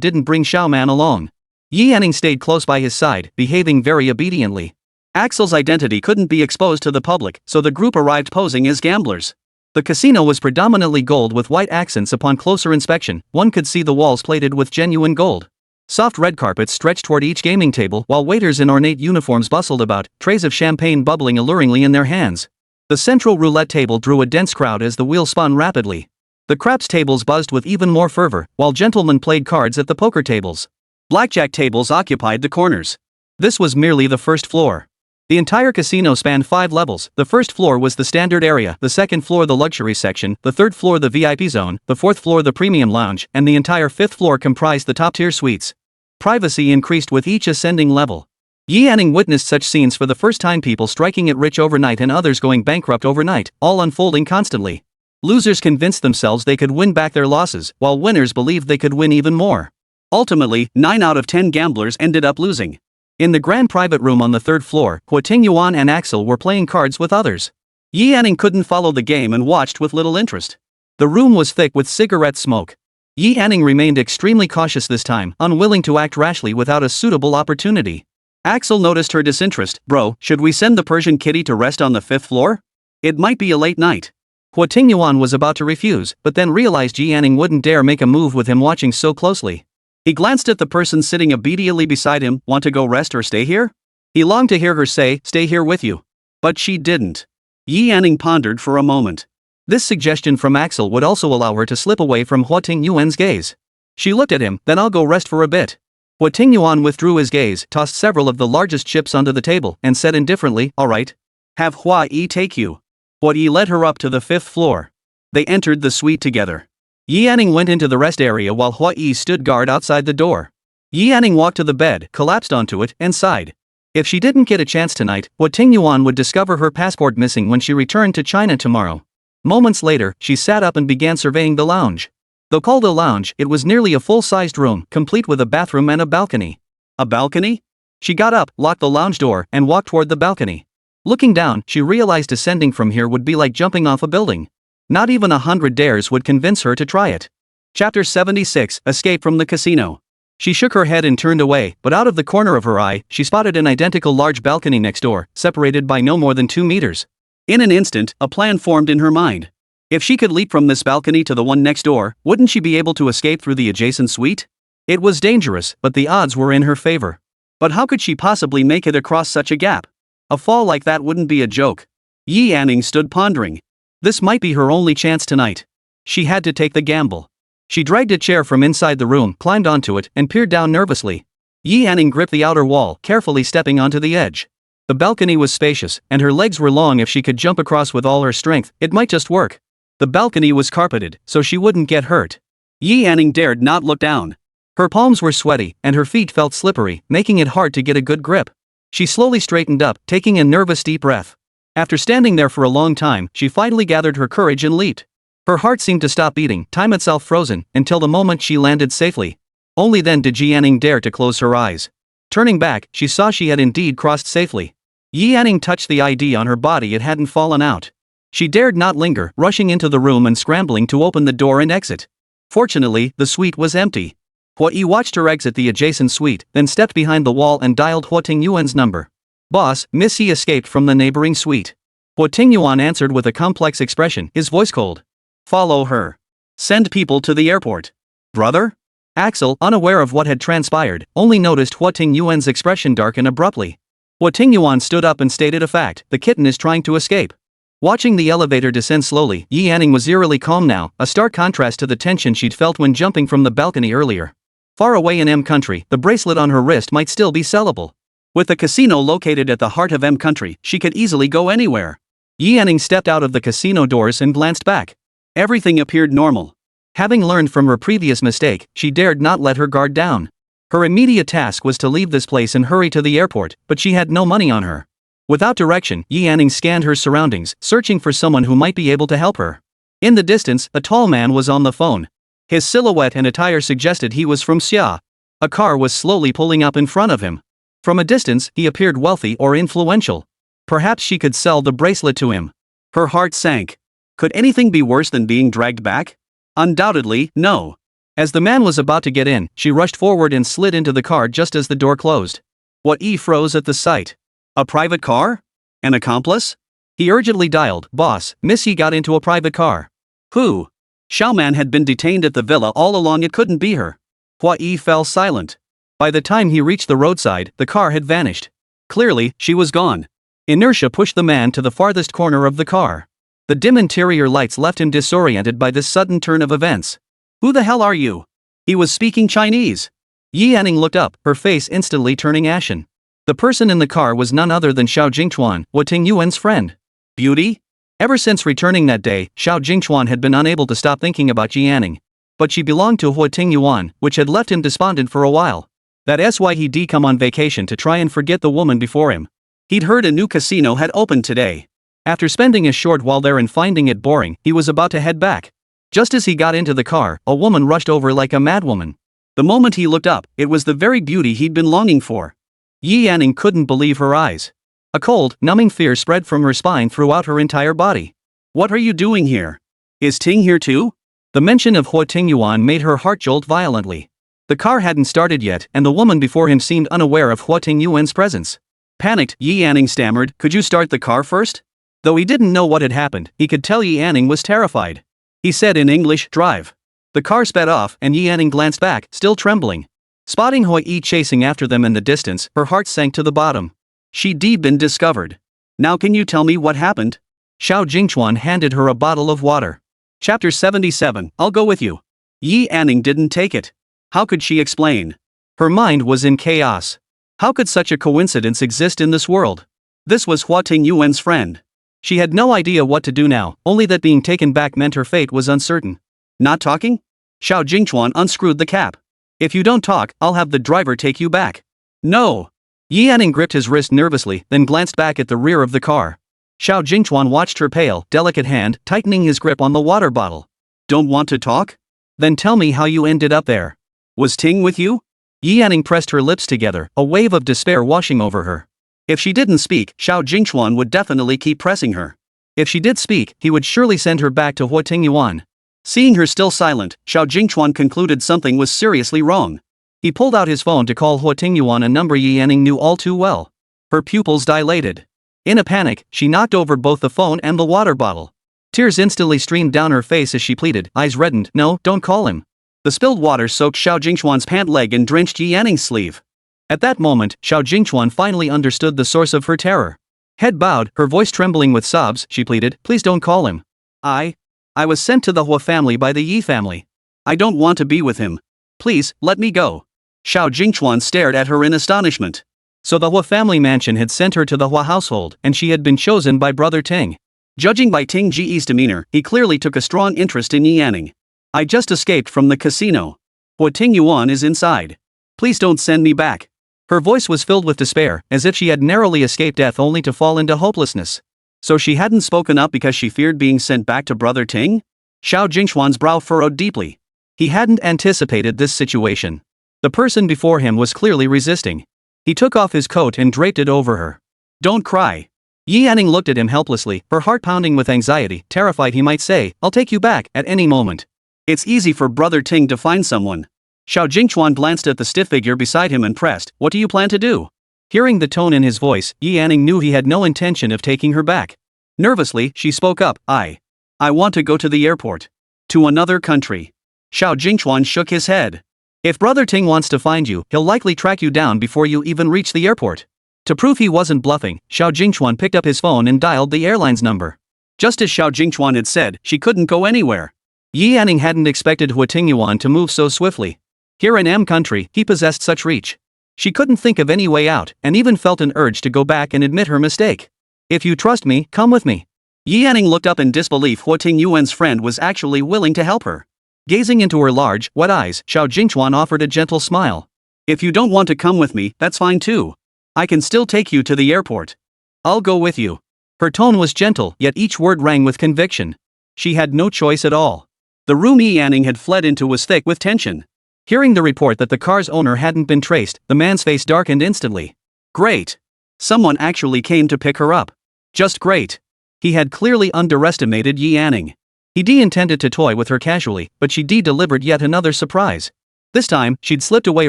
didn't bring Xiaoman along. Yi Yanning stayed close by his side, behaving very obediently. Axel's identity couldn't be exposed to the public, so the group arrived posing as gamblers. The casino was predominantly gold with white accents. Upon closer inspection, one could see the walls plated with genuine gold. Soft red carpets stretched toward each gaming table, while waiters in ornate uniforms bustled about, trays of champagne bubbling alluringly in their hands. The central roulette table drew a dense crowd as the wheel spun rapidly. The craps tables buzzed with even more fervor, while gentlemen played cards at the poker tables. Blackjack tables occupied the corners. This was merely the first floor. The entire casino spanned 5 levels. The first floor was the standard area, the second floor the luxury section, the third floor the VIP zone, the fourth floor the premium lounge, and the entire 5th floor comprised the top-tier suites. Privacy increased with each ascending level. Yi Yanning witnessed such scenes for the first time, people striking it rich overnight and others going bankrupt overnight, all unfolding constantly. Losers convinced themselves they could win back their losses, while winners believed they could win even more. Ultimately, 9 out of 10 gamblers ended up losing. In the grand private room on the 3rd floor, Huo Tingyuan and Axel were playing cards with others. Yi Yanning couldn't follow the game and watched with little interest. The room was thick with cigarette smoke. Yi Yanning remained extremely cautious this time, unwilling to act rashly without a suitable opportunity. Axel noticed her disinterest. Bro, should we send the Persian kitty to rest on the 5th floor? It might be a late night. Huo Tingyuan was about to refuse, but then realized Yi Yanning wouldn't dare make a move with him watching so closely. He glanced at the person sitting obediently beside him. Want to go rest or stay here? He longed to hear her say, stay here with you. But she didn't. Yi Yanning pondered for a moment. This suggestion from Axel would also allow her to slip away from Huo Tingyuan's gaze. She looked at him, then I'll go rest for a bit. Huo Tingyuan withdrew his gaze, tossed several of the largest chips onto the table, and said indifferently, all right. Have Hua Yi take you. Huo Yi led her up to the 5th floor. They entered the suite together. Yi Yanning went into the rest area while Huo Yi stood guard outside the door. Yi Yanning walked to the bed, collapsed onto it, and sighed. If she didn't get a chance tonight, Huo Tingyuan would discover her passport missing when she returned to China tomorrow. Moments later, she sat up and began surveying the lounge. Though called a lounge, it was nearly a full-sized room, complete with a bathroom and a balcony. A balcony? She got up, locked the lounge door, and walked toward the balcony. Looking down, she realized descending from here would be like jumping off a building. Not even 100 dares would convince her to try it. Chapter 76, Escape from the Casino. She shook her head and turned away, but out of the corner of her eye, she spotted an identical large balcony next door, separated by no more than 2 meters. In an instant, a plan formed in her mind. If she could leap from this balcony to the one next door, wouldn't she be able to escape through the adjacent suite? It was dangerous, but the odds were in her favor. But how could she possibly make it across such a gap? A fall like that wouldn't be a joke. Yi Anning stood pondering. This might be her only chance tonight. She had to take the gamble. She dragged a chair from inside the room, climbed onto it, and peered down nervously. Yi Anning gripped the outer wall, carefully stepping onto the edge. The balcony was spacious, and her legs were long. If she could jump across with all her strength, it might just work. The balcony was carpeted, so she wouldn't get hurt. Yi Anning dared not look down. Her palms were sweaty, and her feet felt slippery, making it hard to get a good grip. She slowly straightened up, taking a nervous deep breath. After standing there for a long time, she finally gathered her courage and leaped. Her heart seemed to stop beating, time itself frozen, until the moment she landed safely. Only then did Yi Anning dare to close her eyes. Turning back, she saw she had indeed crossed safely. Yi Anning touched the ID on her body. It hadn't fallen out. She dared not linger, rushing into the room and scrambling to open the door and exit. Fortunately, the suite was empty. Huo Yi watched her exit the adjacent suite, then stepped behind the wall and dialed Huo Tingyuan's number. "Boss, Miss Yi escaped from the neighboring suite." Huo Tingyuan answered with a complex expression, his voice cold. "Follow her. Send people to the airport." "Brother?" Axel, unaware of what had transpired, only noticed Huo Tingyuan's expression darken abruptly. Huo Tingyuan stood up and stated a fact: the kitten is trying to escape. Watching the elevator descend slowly, Yi Anning was eerily calm now, a stark contrast to the tension she'd felt when jumping from the balcony earlier. Far away in M country, the bracelet on her wrist might still be sellable. With the casino located at the heart of M country, she could easily go anywhere. Yi Anning stepped out of the casino doors and glanced back. Everything appeared normal. Having learned from her previous mistake, she dared not let her guard down. Her immediate task was to leave this place and hurry to the airport, but she had no money on her. Without direction, Yi Anning scanned her surroundings, searching for someone who might be able to help her. In the distance, a tall man was on the phone. His silhouette and attire suggested he was from Xia. A car was slowly pulling up in front of him. From a distance, he appeared wealthy or influential. Perhaps she could sell the bracelet to him. Her heart sank. Could anything be worse than being dragged back? Undoubtedly, no. As the man was about to get in, she rushed forward and slid into the car just as the door closed. Huo Yi froze at the sight. A private car? An accomplice? He urgently dialed, "Boss, Miss Yi got into a private car." "Who?" Xiaoman had been detained at the villa all along. It couldn't be her. Huo Yi fell silent. By the time he reached the roadside, the car had vanished. Clearly, she was gone. Inertia pushed the man to the farthest corner of the car. The dim interior lights left him disoriented by this sudden turn of events. "Who the hell are you?" He was speaking Chinese. Yi Anning looked up, her face instantly turning ashen. The person in the car was none other than Xiao Jingchuan, Huo Tingyuan's friend. Beauty? Ever since returning that day, Xiao Jingchuan had been unable to stop thinking about Yi Anning. But she belonged to Huo Tingyuan, which had left him despondent for a while. That's why he'd come on vacation to try and forget the woman before him. He'd heard a new casino had opened today. After spending a short while there and finding it boring, he was about to head back. Just as he got into the car, a woman rushed over like a madwoman. The moment he looked up, it was the very beauty he'd been longing for. Yi Anning couldn't believe her eyes. A cold, numbing fear spread from her spine throughout her entire body. "What are you doing here? Is Ting here too?" The mention of Huo Tingyuan made her heart jolt violently. The car hadn't started yet, and the woman before him seemed unaware of Huo Tingyuan's presence. Panicked, Yi Anning stammered, "Could you start the car first?" Though he didn't know what had happened, he could tell Yi Anning was terrified. He said in English, "Drive." The car sped off, and Yi Anning glanced back, still trembling. Spotting Huo Yi chasing after them in the distance, her heart sank to the bottom. She'd been discovered. "Now can you tell me what happened?" Xiao Jingchuan handed her a bottle of water. Chapter 77, I'll go with you. Yi Anning didn't take it. How could she explain? Her mind was in chaos. How could such a coincidence exist in this world? This was Huo Tingyuan's friend. She had no idea what to do now, only that being taken back meant her fate was uncertain. Not talking? Xiao Jingchuan unscrewed the cap. "If you don't talk, I'll have the driver take you back." "No." Yi Anning gripped his wrist nervously, then glanced back at the rear of the car. Xiao Jingchuan watched her pale, delicate hand, tightening his grip on the water bottle. "Don't want to talk? Then tell me how you ended up there." "Was Ting with you?" Yi Yanning pressed her lips together, a wave of despair washing over her. If she didn't speak, Xiao Jingchuan would definitely keep pressing her. If she did speak, he would surely send her back to Huo Tingyuan. Seeing her still silent, Xiao Jingchuan concluded something was seriously wrong. He pulled out his phone to call Huo Tingyuan, a number Yi Yanning knew all too well. Her pupils dilated. In a panic, she knocked over both the phone and the water bottle. Tears instantly streamed down her face as she pleaded, eyes reddened. No, don't call him. The spilled water soaked Xiao Jingchuan's pant leg and drenched Yi Yanning's sleeve. At that moment, Xiao Jingchuan finally understood the source of her terror. Head bowed, her voice trembling with sobs, she pleaded, please don't call him. I was sent to the Huo family by the Yi family. I don't want to be with him. Please, let me go. Xiao Jingchuan stared at her in astonishment. So the Huo family mansion had sent her to the Huo household, and she had been chosen by Brother Ting. Judging by Ting Ji's demeanor, he clearly took a strong interest in Yi Yanning. I just escaped from the casino. Huo Tingyuan is inside. Please don't send me back. Her voice was filled with despair, as if she had narrowly escaped death only to fall into hopelessness. So she hadn't spoken up because she feared being sent back to Brother Ting? Xiao Jingchuan's brow furrowed deeply. He hadn't anticipated this situation. The person before him was clearly resisting. He took off his coat and draped it over her. Don't cry. Yi Yanning looked at him helplessly, her heart pounding with anxiety, terrified he might say, I'll take you back, at any moment. It's easy for Brother Ting to find someone. Xiao Jingchuan glanced at the stiff figure beside him and pressed, what do you plan to do? Hearing the tone in his voice, Yi Yanning knew he had no intention of taking her back. Nervously, she spoke up, I want to go to the airport. To another country. Xiao Jingchuan shook his head. If Brother Ting wants to find you, he'll likely track you down before you even reach the airport. To prove he wasn't bluffing, Xiao Jingchuan picked up his phone and dialed the airline's number. Just as Xiao Jingchuan had said, she couldn't go anywhere. Yi Yanning hadn't expected Huo Tingyuan to move so swiftly. Here in M country, he possessed such reach. She couldn't think of any way out, and even felt an urge to go back and admit her mistake. If you trust me, come with me. Yi Yanning looked up in disbelief. Huo Tingyuan's friend was actually willing to help her. Gazing into her large, wet eyes, Xiao Jingchuan offered a gentle smile. If you don't want to come with me, that's fine too. I can still take you to the airport. I'll go with you. Her tone was gentle, yet each word rang with conviction. She had no choice at all. The room Yi Yanning had fled into was thick with tension. Hearing the report that the car's owner hadn't been traced, the man's face darkened instantly. Great. Someone actually came to pick her up. Just great. He had clearly underestimated Yi Yanning. He intended to toy with her casually, but she delivered yet another surprise. This time, she'd slipped away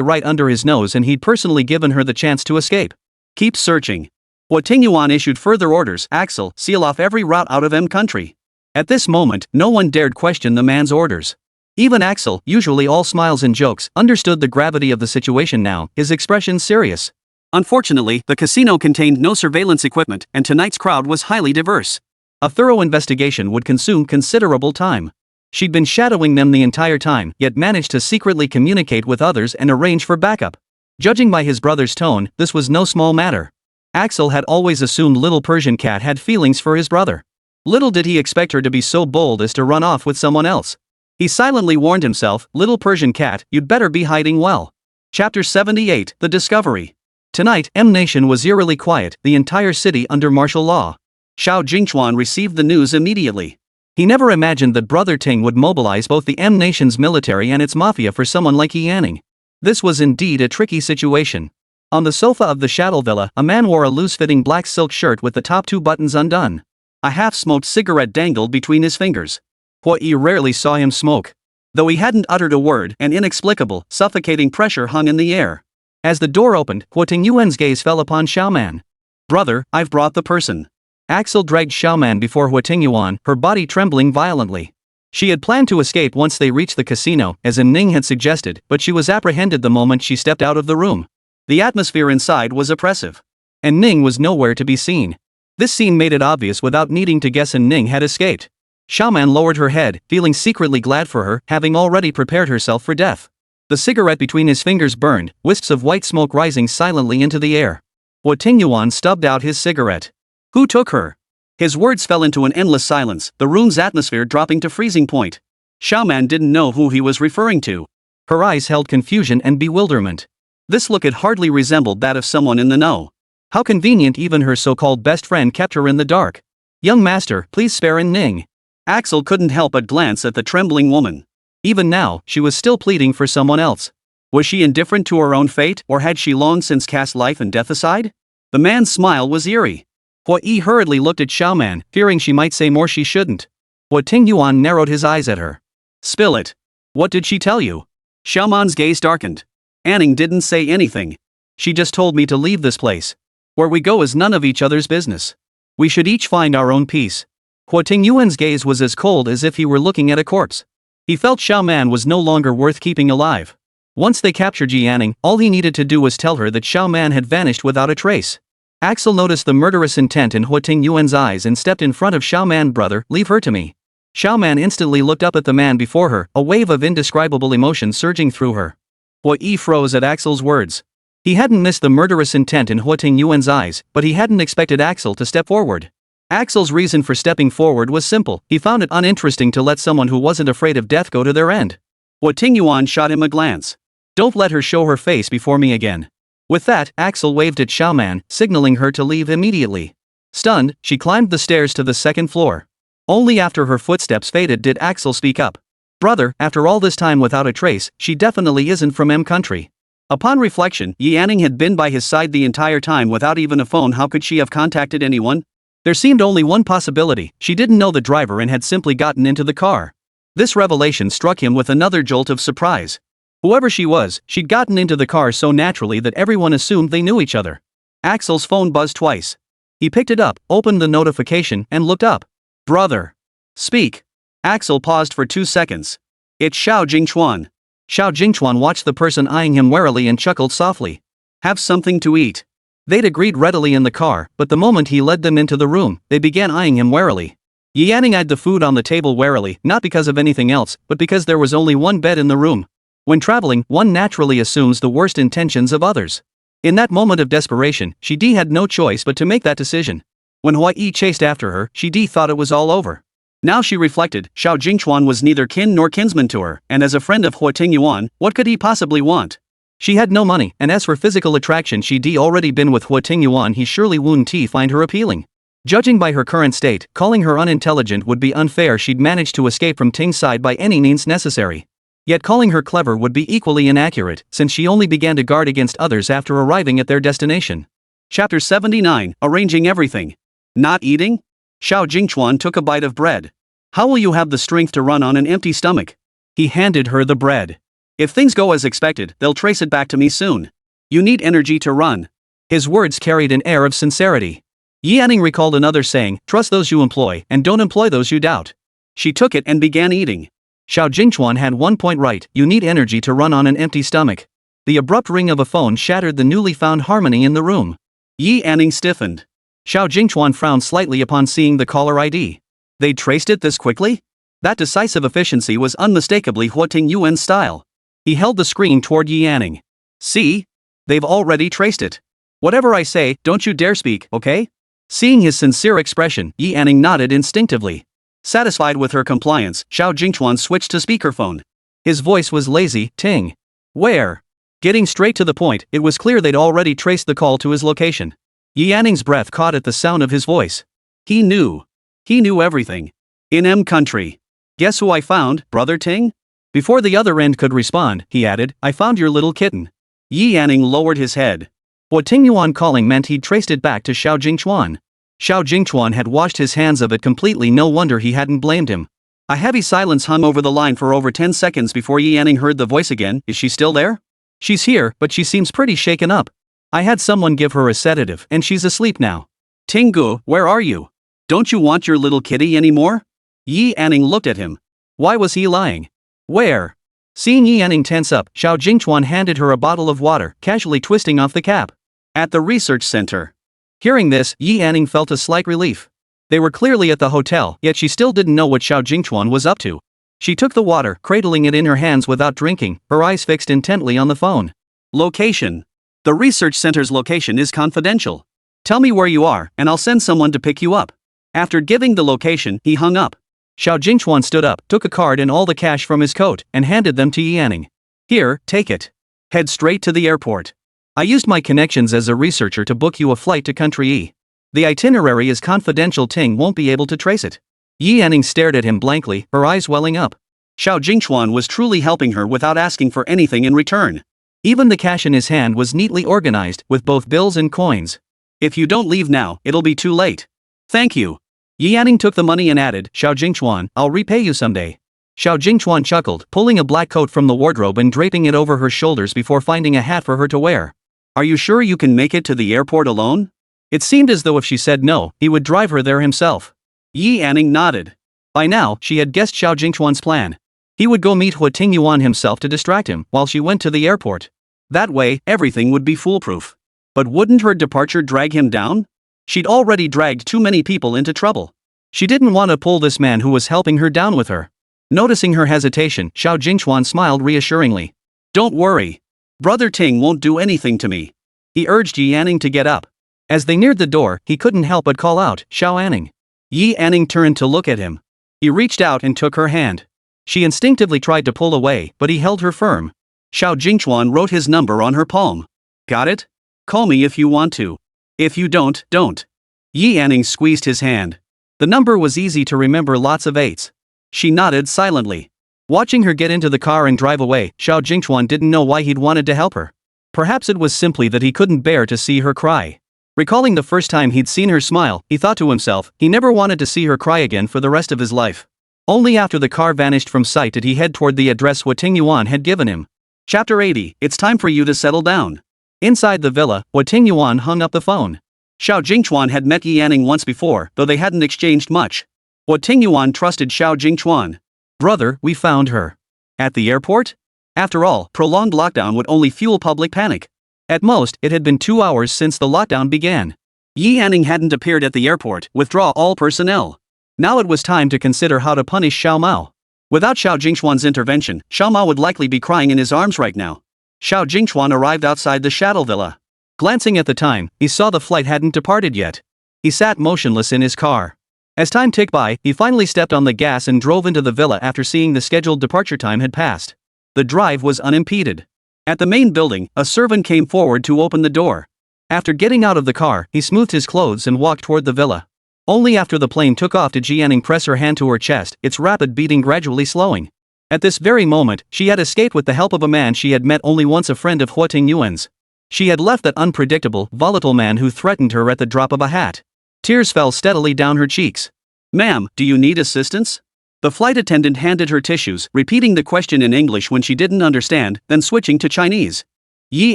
right under his nose and he'd personally given her the chance to escape. Keep searching. Huo Tingyuan issued further orders. Axel, seal off every route out of M country. At this moment, no one dared question the man's orders. Even Axel, usually all smiles and jokes, understood the gravity of the situation now, his expression serious. Unfortunately, the casino contained no surveillance equipment, and tonight's crowd was highly diverse. A thorough investigation would consume considerable time. She'd been shadowing them the entire time, yet managed to secretly communicate with others and arrange for backup. Judging by his brother's tone, this was no small matter. Axel had always assumed little Persian cat had feelings for his brother. Little did he expect her to be so bold as to run off with someone else. He silently warned himself, little Persian cat, you'd better be hiding well. Chapter 78, The Discovery. Tonight, M Nation was eerily quiet, the entire city under martial law. Xiao Jingchuan received the news immediately. He never imagined that Brother Ting would mobilize both the M Nation's military and its mafia for someone like Yi Yanning. This was indeed a tricky situation. On the sofa of the Shadow Villa, a man wore a loose-fitting black silk shirt with the top two buttons undone. A half-smoked cigarette dangled between his fingers. Huo Yi rarely saw him smoke. Though he hadn't uttered a word, an inexplicable, suffocating pressure hung in the air. As the door opened, Huo Tingyuan's gaze fell upon Xiaoman. Brother, I've brought the person. Axel dragged Xiaoman before Huo Tingyuan, her body trembling violently. She had planned to escape once they reached the casino, as Ning had suggested, but she was apprehended the moment she stepped out of the room. The atmosphere inside was oppressive. And Ning was nowhere to be seen. This scene made it obvious without needing to guess Ning had escaped. Xiaoman lowered her head, feeling secretly glad for her, having already prepared herself for death. The cigarette between his fingers burned, wisps of white smoke rising silently into the air. Huo Tingyuan stubbed out his cigarette. Who took her? His words fell into an endless silence, the room's atmosphere dropping to freezing point. Xiaoman didn't know who he was referring to. Her eyes held confusion and bewilderment. This look had hardly resembled that of someone in the know. How convenient even her so-called best friend kept her in the dark. Young master, please spare Ning. Axel couldn't help but glance at the trembling woman. Even now, she was still pleading for someone else. Was she indifferent to her own fate, or had she long since cast life and death aside? The man's smile was eerie. Huo Yi hurriedly looked at Xiaoman, fearing she might say more she shouldn't. Huo Tingyuan narrowed his eyes at her. Spill it. What did she tell you? Xiaoman's gaze darkened. Anning didn't say anything. She just told me to leave this place. Where we go is none of each other's business. We should each find our own peace. Huo Tingyuan's gaze was as cold as if he were looking at a corpse. He felt Xiaoman was no longer worth keeping alive. Once they captured Yi Anning, all he needed to do was tell her that Xiaoman had vanished without a trace. Axel noticed the murderous intent in Huo Tingyuan's eyes and stepped in front of Xiaoman. Brother, leave her to me. Xiaoman instantly looked up at the man before her, a wave of indescribable emotion surging through her. Huo Yi froze at Axel's words. He hadn't missed the murderous intent in Huo Tingyuan's eyes, but he hadn't expected Axel to step forward. Axel's reason for stepping forward was simple: he found it uninteresting to let someone who wasn't afraid of death go to their end. Huo Tingyuan shot him a glance. Don't let her show her face before me again. With that, Axel waved at Xiaoman, signaling her to leave immediately. Stunned, she climbed the stairs to the second floor. Only after her footsteps faded did Axel speak up. Brother, after all this time without a trace, she definitely isn't from M country. Upon reflection, Yi Anning had been by his side the entire time without even a phone. How could she have contacted anyone? There seemed only one possibility: she didn't know the driver and had simply gotten into the car. This revelation struck him with another jolt of surprise. Whoever she was, she'd gotten into the car so naturally that everyone assumed they knew each other. Axel's phone buzzed twice. He picked it up, opened the notification, and looked up. Brother. Speak. Axel paused for 2 seconds. It's Xiao Jingchuan. Xiao Jingchuan watched the person eyeing him warily and chuckled softly. Have something to eat. They'd agreed readily in the car, but the moment he led them into the room, they began eyeing him warily. Yi Anning eyed the food on the table warily, not because of anything else, but because there was only one bed in the room. When traveling, one naturally assumes the worst intentions of others. In that moment of desperation, Shi had no choice but to make that decision. When Huo Yi chased after her, Shi thought it was all over. Now she reflected, Xiao Jingchuan was neither kin nor kinsman to her, and as a friend of Huo Tingyuan, what could he possibly want? She had no money, and as for physical attraction, Shi already been with Huo Tingyuan. He surely wouldn't find her appealing. Judging by her current state, calling her unintelligent would be unfair. She'd managed to escape from Ting's side by any means necessary. Yet calling her clever would be equally inaccurate, since she only began to guard against others after arriving at their destination. Chapter 79, Arranging Everything. Not eating? Xiao Jingchuan took a bite of bread. How will you have the strength to run on an empty stomach? He handed her the bread. If things go as expected, they'll trace it back to me soon. You need energy to run. His words carried an air of sincerity. Yi Anning recalled another saying, trust those you employ, and don't employ those you doubt. She took it and began eating. Xiao Jingchuan had one point right: you need energy to run on an empty stomach. The abrupt ring of a phone shattered the newly found harmony in the room. Yi Anning stiffened. Xiao Jingchuan frowned slightly upon seeing the caller ID. They'd traced it this quickly? That decisive efficiency was unmistakably Huo Tingyuan's style. He held the screen toward Yi Anning. See? They've already traced it. Whatever I say, don't you dare speak, okay? Seeing his sincere expression, Yi Anning nodded instinctively. Satisfied with her compliance, Xiao Jingchuan switched to speakerphone. His voice was lazy. Ting. Where? Getting straight to the point, it was clear they'd already traced the call to his location. Yi Anning's breath caught at the sound of his voice. He knew. He knew everything. In M country. Guess who I found, Brother Ting? Before the other end could respond, he added, I found your little kitten. Yi Anning lowered his head. What Tingyuan calling meant he'd traced it back to Xiao Jingchuan. Xiao Jingchuan had washed his hands of it completely. No wonder he hadn't blamed him. A heavy silence hung over the line for over 10 seconds before Yi Anning heard the voice again. Is she still there? She's here, but she seems pretty shaken up. I had someone give her a sedative, and she's asleep now. Tinggu, where are you? Don't you want your little kitty anymore? Yi Anning looked at him. Why was he lying? Where? Seeing Yi Anning tense up, Xiao Jingchuan handed her a bottle of water, casually twisting off the cap. At the research center. Hearing this, Yi Anning felt a slight relief. They were clearly at the hotel, yet she still didn't know what Xiao Jingchuan was up to. She took the water, cradling it in her hands without drinking, her eyes fixed intently on the phone. Location. The research center's location is confidential. Tell me where you are, and I'll send someone to pick you up. After giving the location, he hung up. Xiao Jingchuan stood up, took a card and all the cash from his coat, and handed them to Yi Anning. Here, take it. Head straight to the airport. I used my connections as a researcher to book you a flight to Country E. The itinerary is confidential. Ting won't be able to trace it. Yi Anning stared at him blankly, her eyes welling up. Xiao Jingchuan was truly helping her without asking for anything in return. Even the cash in his hand was neatly organized, with both bills and coins. If you don't leave now, it'll be too late. Thank you. Yi Yanning took the money and added, Xiao Jingchuan, I'll repay you someday. Xiao Jingchuan chuckled, pulling a black coat from the wardrobe and draping it over her shoulders before finding a hat for her to wear. Are you sure you can make it to the airport alone? It seemed as though if she said no, he would drive her there himself. Yi Yanning nodded. By now, she had guessed Xiao Jingchuan's plan. He would go meet Huo Tingyuan himself to distract him while she went to the airport. That way, everything would be foolproof. But wouldn't her departure drag him down? She'd already dragged too many people into trouble. She didn't want to pull this man who was helping her down with her. Noticing her hesitation, Xiao Jingchuan smiled reassuringly. Don't worry. Brother Ting won't do anything to me. He urged Yi Yanning to get up. As they neared the door, he couldn't help but call out, Xiao Anning. Yi Yanning turned to look at him. He reached out and took her hand. She instinctively tried to pull away, but he held her firm. Xiao Jingchuan wrote his number on her palm. Got it? Call me if you want to. If you don't, don't. Yi Yanning squeezed his hand. The number was easy to remember, lots of 8s. She nodded silently. Watching her get into the car and drive away, Xiao Jingchuan didn't know why he'd wanted to help her. Perhaps it was simply that he couldn't bear to see her cry. Recalling the first time he'd seen her smile, he thought to himself, he never wanted to see her cry again for the rest of his life. Only after the car vanished from sight did he head toward the address Huo Tingyuan had given him. Chapter 80, It's time for you to settle down. Inside the villa, Huo Tingyuan hung up the phone. Xiao Jingchuan had met Yi Yanning once before, though they hadn't exchanged much. Huo Tingyuan trusted Xiao Jingchuan. Brother, we found her. At the airport? After all, prolonged lockdown would only fuel public panic. At most, it had been 2 hours since the lockdown began. Yi Yanning hadn't appeared at the airport. Withdraw all personnel. Now it was time to consider how to punish Xiao Mao. Without Xiao Jingchuan's intervention, Xiao Mao would likely be crying in his arms right now. Xiao Jingchuan arrived outside the Shadow Villa. Glancing at the time, he saw the flight hadn't departed yet. He sat motionless in his car. As time ticked by, he finally stepped on the gas and drove into the villa after seeing the scheduled departure time had passed. The drive was unimpeded. At the main building, a servant came forward to open the door. After getting out of the car, he smoothed his clothes and walked toward the villa. Only after the plane took off did Ji Yanning press her hand to her chest, its rapid beating gradually slowing. At this very moment, she had escaped with the help of a man she had met only once, a friend of Huo Tingyuan's. She had left that unpredictable, volatile man who threatened her at the drop of a hat. Tears fell steadily down her cheeks. Ma'am, do you need assistance? The flight attendant handed her tissues, repeating the question in English when she didn't understand, then switching to Chinese. Yi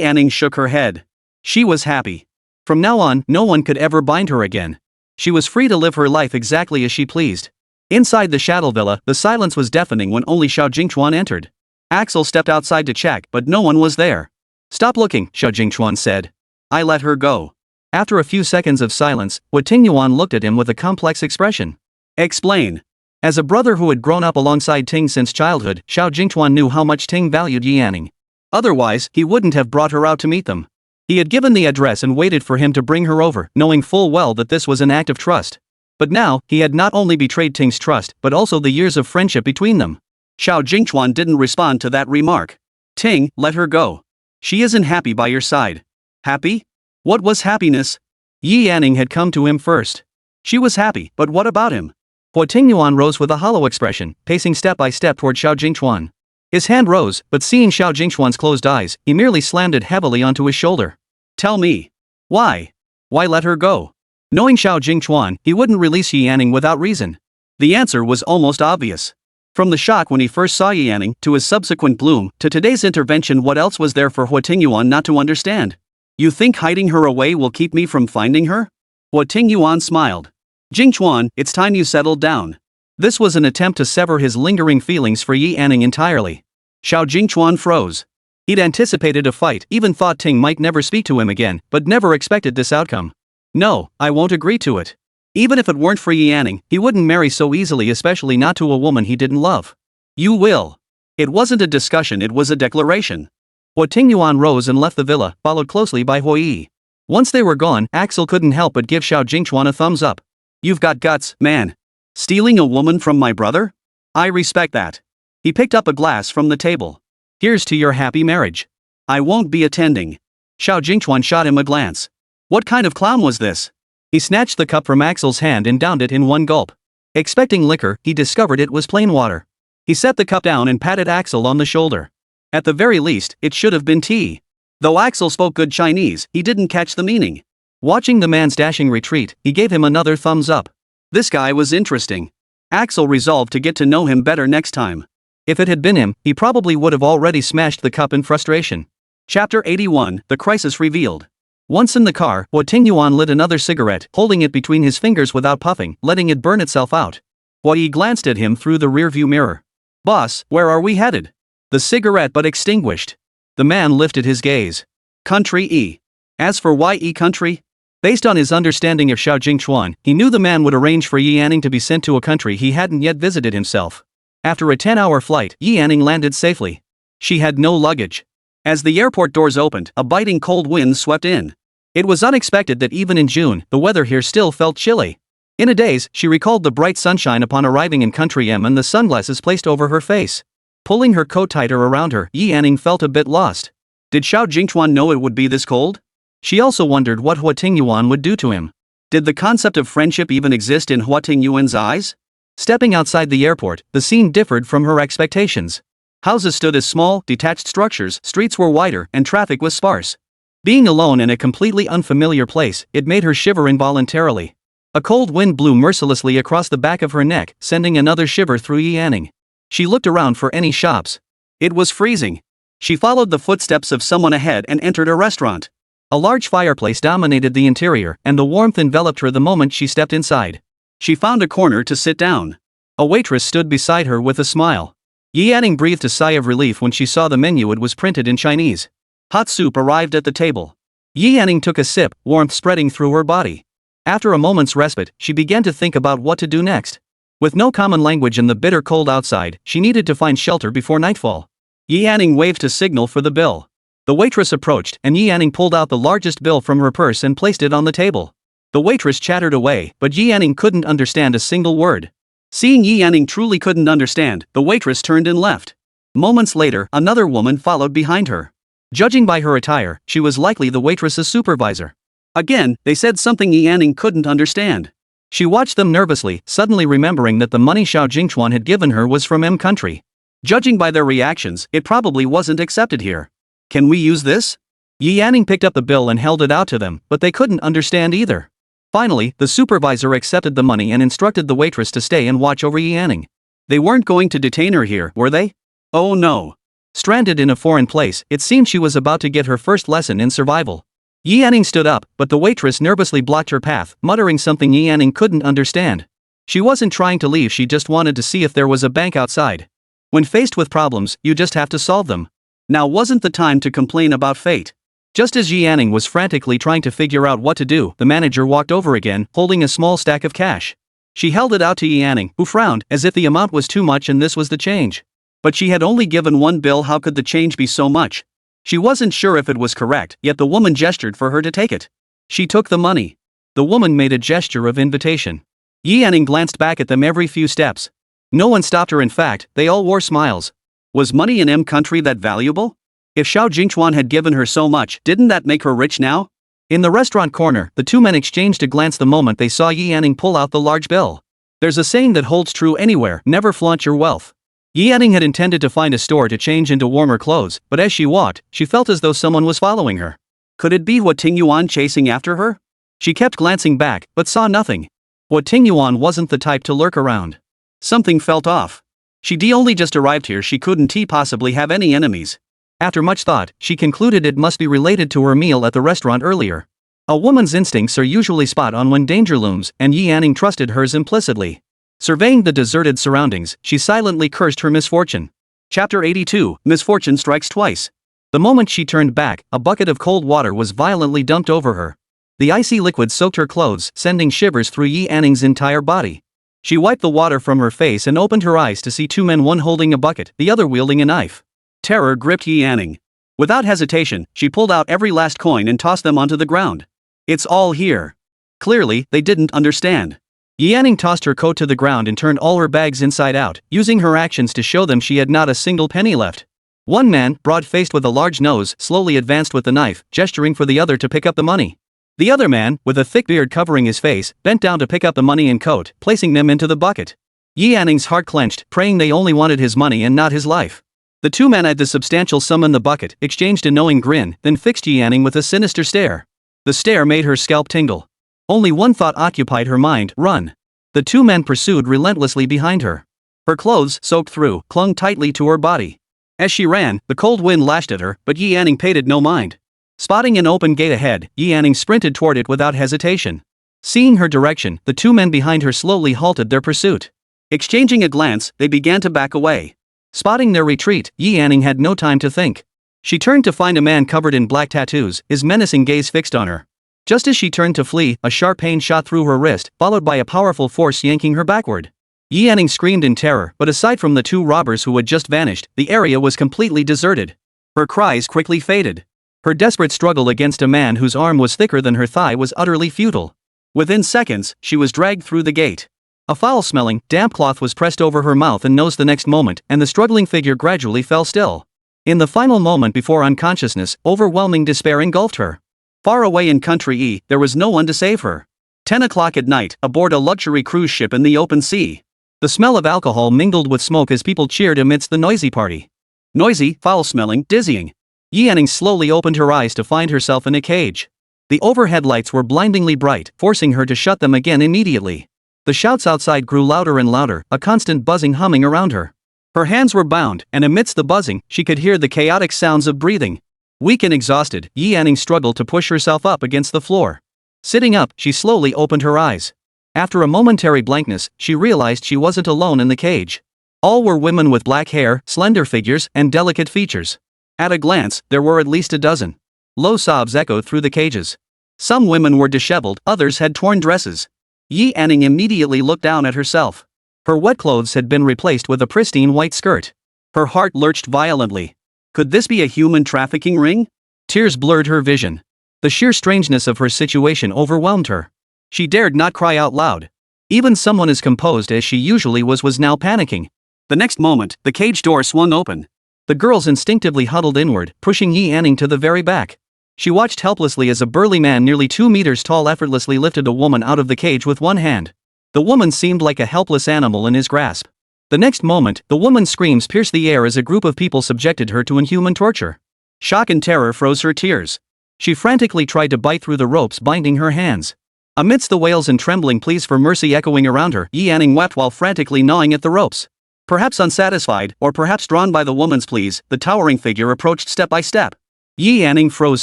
Yanning shook her head. She was happy. From now on, no one could ever bind her again. She was free to live her life exactly as she pleased. Inside the Shadow Villa, the silence was deafening when only Xiao Jingchuan entered. Axel stepped outside to check, but no one was there. Stop looking, Xiao Jingchuan said. I let her go. After a few seconds of silence, Huo Tingyuan looked at him with a complex expression. Explain. As a brother who had grown up alongside Ting since childhood, Xiao Jingchuan knew how much Ting valued Yi Yanning. Otherwise, he wouldn't have brought her out to meet them. He had given the address and waited for him to bring her over, knowing full well that this was an act of trust. But now, he had not only betrayed Ting's trust, but also the years of friendship between them. Xiao Jingchuan didn't respond to that remark. Ting, let her go. She isn't happy by your side. Happy? What was happiness? Yi Yanning had come to him first. She was happy, but what about him? Huo Tingyuan rose with a hollow expression, pacing step by step toward Xiao Jingchuan. His hand rose, but seeing Xiao Jingchuan's closed eyes, he merely slammed it heavily onto his shoulder. Tell me. Why? Why let her go? Knowing Xiao Jingchuan, he wouldn't release Yi Yanning without reason. The answer was almost obvious. From the shock when he first saw Yi Yanning, to his subsequent bloom, to today's intervention, what else was there for Huo Tingyuan not to understand? You think hiding her away will keep me from finding her? Huo Tingyuan smiled. Jingchuan, it's time you settled down. This was an attempt to sever his lingering feelings for Yi Yanning entirely. Xiao Jingchuan froze. He'd anticipated a fight, even thought Ting might never speak to him again, but never expected this outcome. No, I won't agree to it. Even if it weren't for Yi Yanning, he wouldn't marry so easily, especially not to a woman he didn't love. You will. It wasn't a discussion, it was a declaration. Huo Tingyuan rose and left the villa, followed closely by Huo Yi. Once they were gone, Axel couldn't help but give Xiao Jingchuan a thumbs up. You've got guts, man. Stealing a woman from my brother? I respect that. He picked up a glass from the table. Here's to your happy marriage. I won't be attending. Xiao Jingchuan shot him a glance. What kind of clown was this? He snatched the cup from Axel's hand and downed it in one gulp. Expecting liquor, he discovered it was plain water. He set the cup down and patted Axel on the shoulder. At the very least, it should have been tea. Though Axel spoke good Chinese, he didn't catch the meaning. Watching the man's dashing retreat, he gave him another thumbs up. This guy was interesting. Axel resolved to get to know him better next time. If it had been him, he probably would have already smashed the cup in frustration. Chapter 81, The Crisis Revealed. Once in the car, Huo Tingyuan lit another cigarette, holding it between his fingers without puffing, letting it burn itself out. Huo glanced at him through the rearview mirror. Boss, where are we headed? The cigarette but extinguished. The man lifted his gaze. Country E. As for YE country? Based on his understanding of Xiao Jingchuan, he knew the man would arrange for Yi Anning to be sent to a country he hadn't yet visited himself. After a 10-hour flight, Yi Anning landed safely. She had no luggage. As the airport doors opened, a biting cold wind swept in. It was unexpected that even in June, the weather here still felt chilly. In a daze, she recalled the bright sunshine upon arriving in Country M and the sunglasses placed over her face. Pulling her coat tighter around her, Yi Anning felt a bit lost. Did Xiao Jingchuan know it would be this cold? She also wondered what Huo Tingyuan would do to him. Did the concept of friendship even exist in Huo Tingyuan's eyes? Stepping outside the airport, the scene differed from her expectations. Houses stood as small, detached structures, streets were wider, and traffic was sparse. Being alone in a completely unfamiliar place, it made her shiver involuntarily. A cold wind blew mercilessly across the back of her neck, sending another shiver through Yi Anning. She looked around for any shops. It was freezing. She followed the footsteps of someone ahead and entered a restaurant. A large fireplace dominated the interior, and the warmth enveloped her the moment she stepped inside. She found a corner to sit down. A waitress stood beside her with a smile. Yi Anning breathed a sigh of relief when she saw the menu. It was printed in Chinese. Hot soup arrived at the table. Yi Anning took a sip, warmth spreading through her body. After a moment's respite, she began to think about what to do next. With no common language and the bitter cold outside, she needed to find shelter before nightfall. Yi Anning waved to signal for the bill. The waitress approached, and Yi Anning pulled out the largest bill from her purse and placed it on the table. The waitress chattered away, but Yi Anning couldn't understand a single word. Seeing Yi Anning truly couldn't understand, the waitress turned and left. Moments later, another woman followed behind her. Judging by her attire, she was likely the waitress's supervisor. Again, they said something Yi Anning couldn't understand. She watched them nervously, suddenly remembering that the money Xiao Jingchuan had given her was from M country. Judging by their reactions, it probably wasn't accepted here. Can we use this? Yi Anning picked up the bill and held it out to them, but they couldn't understand either. Finally, the supervisor accepted the money and instructed the waitress to stay and watch over Yi Anning. They weren't going to detain her here, were they? Oh no. Stranded in a foreign place, it seemed she was about to get her first lesson in survival. Yi Anning stood up, but the waitress nervously blocked her path, muttering something Yi Anning couldn't understand. She wasn't trying to leave, she just wanted to see if there was a bank outside. When faced with problems, you just have to solve them. Now wasn't the time to complain about fate. Just as Yi Anning was frantically trying to figure out what to do, the manager walked over again, holding a small stack of cash. She held it out to Yi Anning, who frowned, as if the amount was too much and this was the change. But she had only given one bill, how could the change be so much? She wasn't sure if it was correct, yet the woman gestured for her to take it. She took the money. The woman made a gesture of invitation. Yi Anning glanced back at them every few steps. No one stopped her, in fact, they all wore smiles. Was money in M country that valuable? If Xiao Jingchuan had given her so much, didn't that make her rich now? In the restaurant corner, the two men exchanged a glance the moment they saw Yi Anning pull out the large bill. There's a saying that holds true anywhere, never flaunt your wealth. Yi Anning had intended to find a store to change into warmer clothes, but as she walked, she felt as though someone was following her. Could it be Huo Tingyuan chasing after her? She kept glancing back, but saw nothing. Huo Tingyuan wasn't the type to lurk around. Something felt off. She only just arrived here, she couldn't possibly have any enemies. After much thought, she concluded it must be related to her meal at the restaurant earlier. A woman's instincts are usually spot on when danger looms, and Yi Anning trusted hers implicitly. Surveying the deserted surroundings, she silently cursed her misfortune. Chapter 82, Misfortune Strikes Twice. The moment she turned back, a bucket of cold water was violently dumped over her. The icy liquid soaked her clothes, sending shivers through Yi Anning's entire body. She wiped the water from her face and opened her eyes to see two men, one holding a bucket, the other wielding a knife. Terror gripped Yi Anning. Without hesitation, she pulled out every last coin and tossed them onto the ground. It's all here. Clearly, they didn't understand. Yi Anning tossed her coat to the ground and turned all her bags inside out, using her actions to show them she had not a single penny left. One man, broad-faced with a large nose, slowly advanced with the knife, gesturing for the other to pick up the money. The other man, with a thick beard covering his face, bent down to pick up the money and coat, placing them into the bucket. Yi Anning's heart clenched, praying they only wanted his money and not his life. The two men at the substantial sum in the bucket exchanged a knowing grin, then fixed Yanning with a sinister stare. The stare made her scalp tingle. Only one thought occupied her mind: run. The two men pursued relentlessly behind her. Her clothes, soaked through, clung tightly to her body. As she ran, the cold wind lashed at her, but Yanning paid it no mind. Spotting an open gate ahead, Yanning sprinted toward it without hesitation. Seeing her direction, the two men behind her slowly halted their pursuit. Exchanging a glance, they began to back away. Spotting their retreat, Yanning had no time to think. She turned to find a man covered in black tattoos, his menacing gaze fixed on her. Just as she turned to flee, a sharp pain shot through her wrist, followed by a powerful force yanking her backward. Yanning screamed in terror, but aside from the two robbers who had just vanished, the area was completely deserted. Her cries quickly faded. Her desperate struggle against a man whose arm was thicker than her thigh was utterly futile. Within seconds, she was dragged through the gate. A foul-smelling, damp cloth was pressed over her mouth and nose the next moment, and the struggling figure gradually fell still. In the final moment before unconsciousness, overwhelming despair engulfed her. Far away in Country E, there was no one to save her. 10 o'clock at night, aboard a luxury cruise ship in the open sea. The smell of alcohol mingled with smoke as people cheered amidst the noisy party. Noisy, foul-smelling, dizzying. Yanning slowly opened her eyes to find herself in a cage. The overhead lights were blindingly bright, forcing her to shut them again immediately. The shouts outside grew louder and louder, a constant buzzing humming around her. Her hands were bound, and amidst the buzzing, she could hear the chaotic sounds of breathing. Weak and exhausted, Yanning struggled to push herself up against the floor. Sitting up, she slowly opened her eyes. After a momentary blankness, she realized she wasn't alone in the cage. All were women with black hair, slender figures, and delicate features. At a glance, there were at least a dozen. Low sobs echoed through the cages. Some women were disheveled, others had torn dresses. Yanning immediately looked down at herself. Her wet clothes had been replaced with a pristine white skirt. Her heart lurched violently. Could this be a human trafficking ring? Tears blurred her vision. The sheer strangeness of her situation overwhelmed her. She dared not cry out loud. Even someone as composed as she usually was now panicking. The next moment, the cage door swung open. The girls instinctively huddled inward, pushing Yanning to the very back. She watched helplessly as a burly man nearly 2 meters tall effortlessly lifted a woman out of the cage with one hand. The woman seemed like a helpless animal in his grasp. The next moment, the woman's screams pierced the air as a group of people subjected her to inhuman torture. Shock and terror froze her tears. She frantically tried to bite through the ropes binding her hands. Amidst the wails and trembling pleas for mercy echoing around her, Yanning wept while frantically gnawing at the ropes. Perhaps unsatisfied, or perhaps drawn by the woman's pleas, the towering figure approached step by step. Yanning froze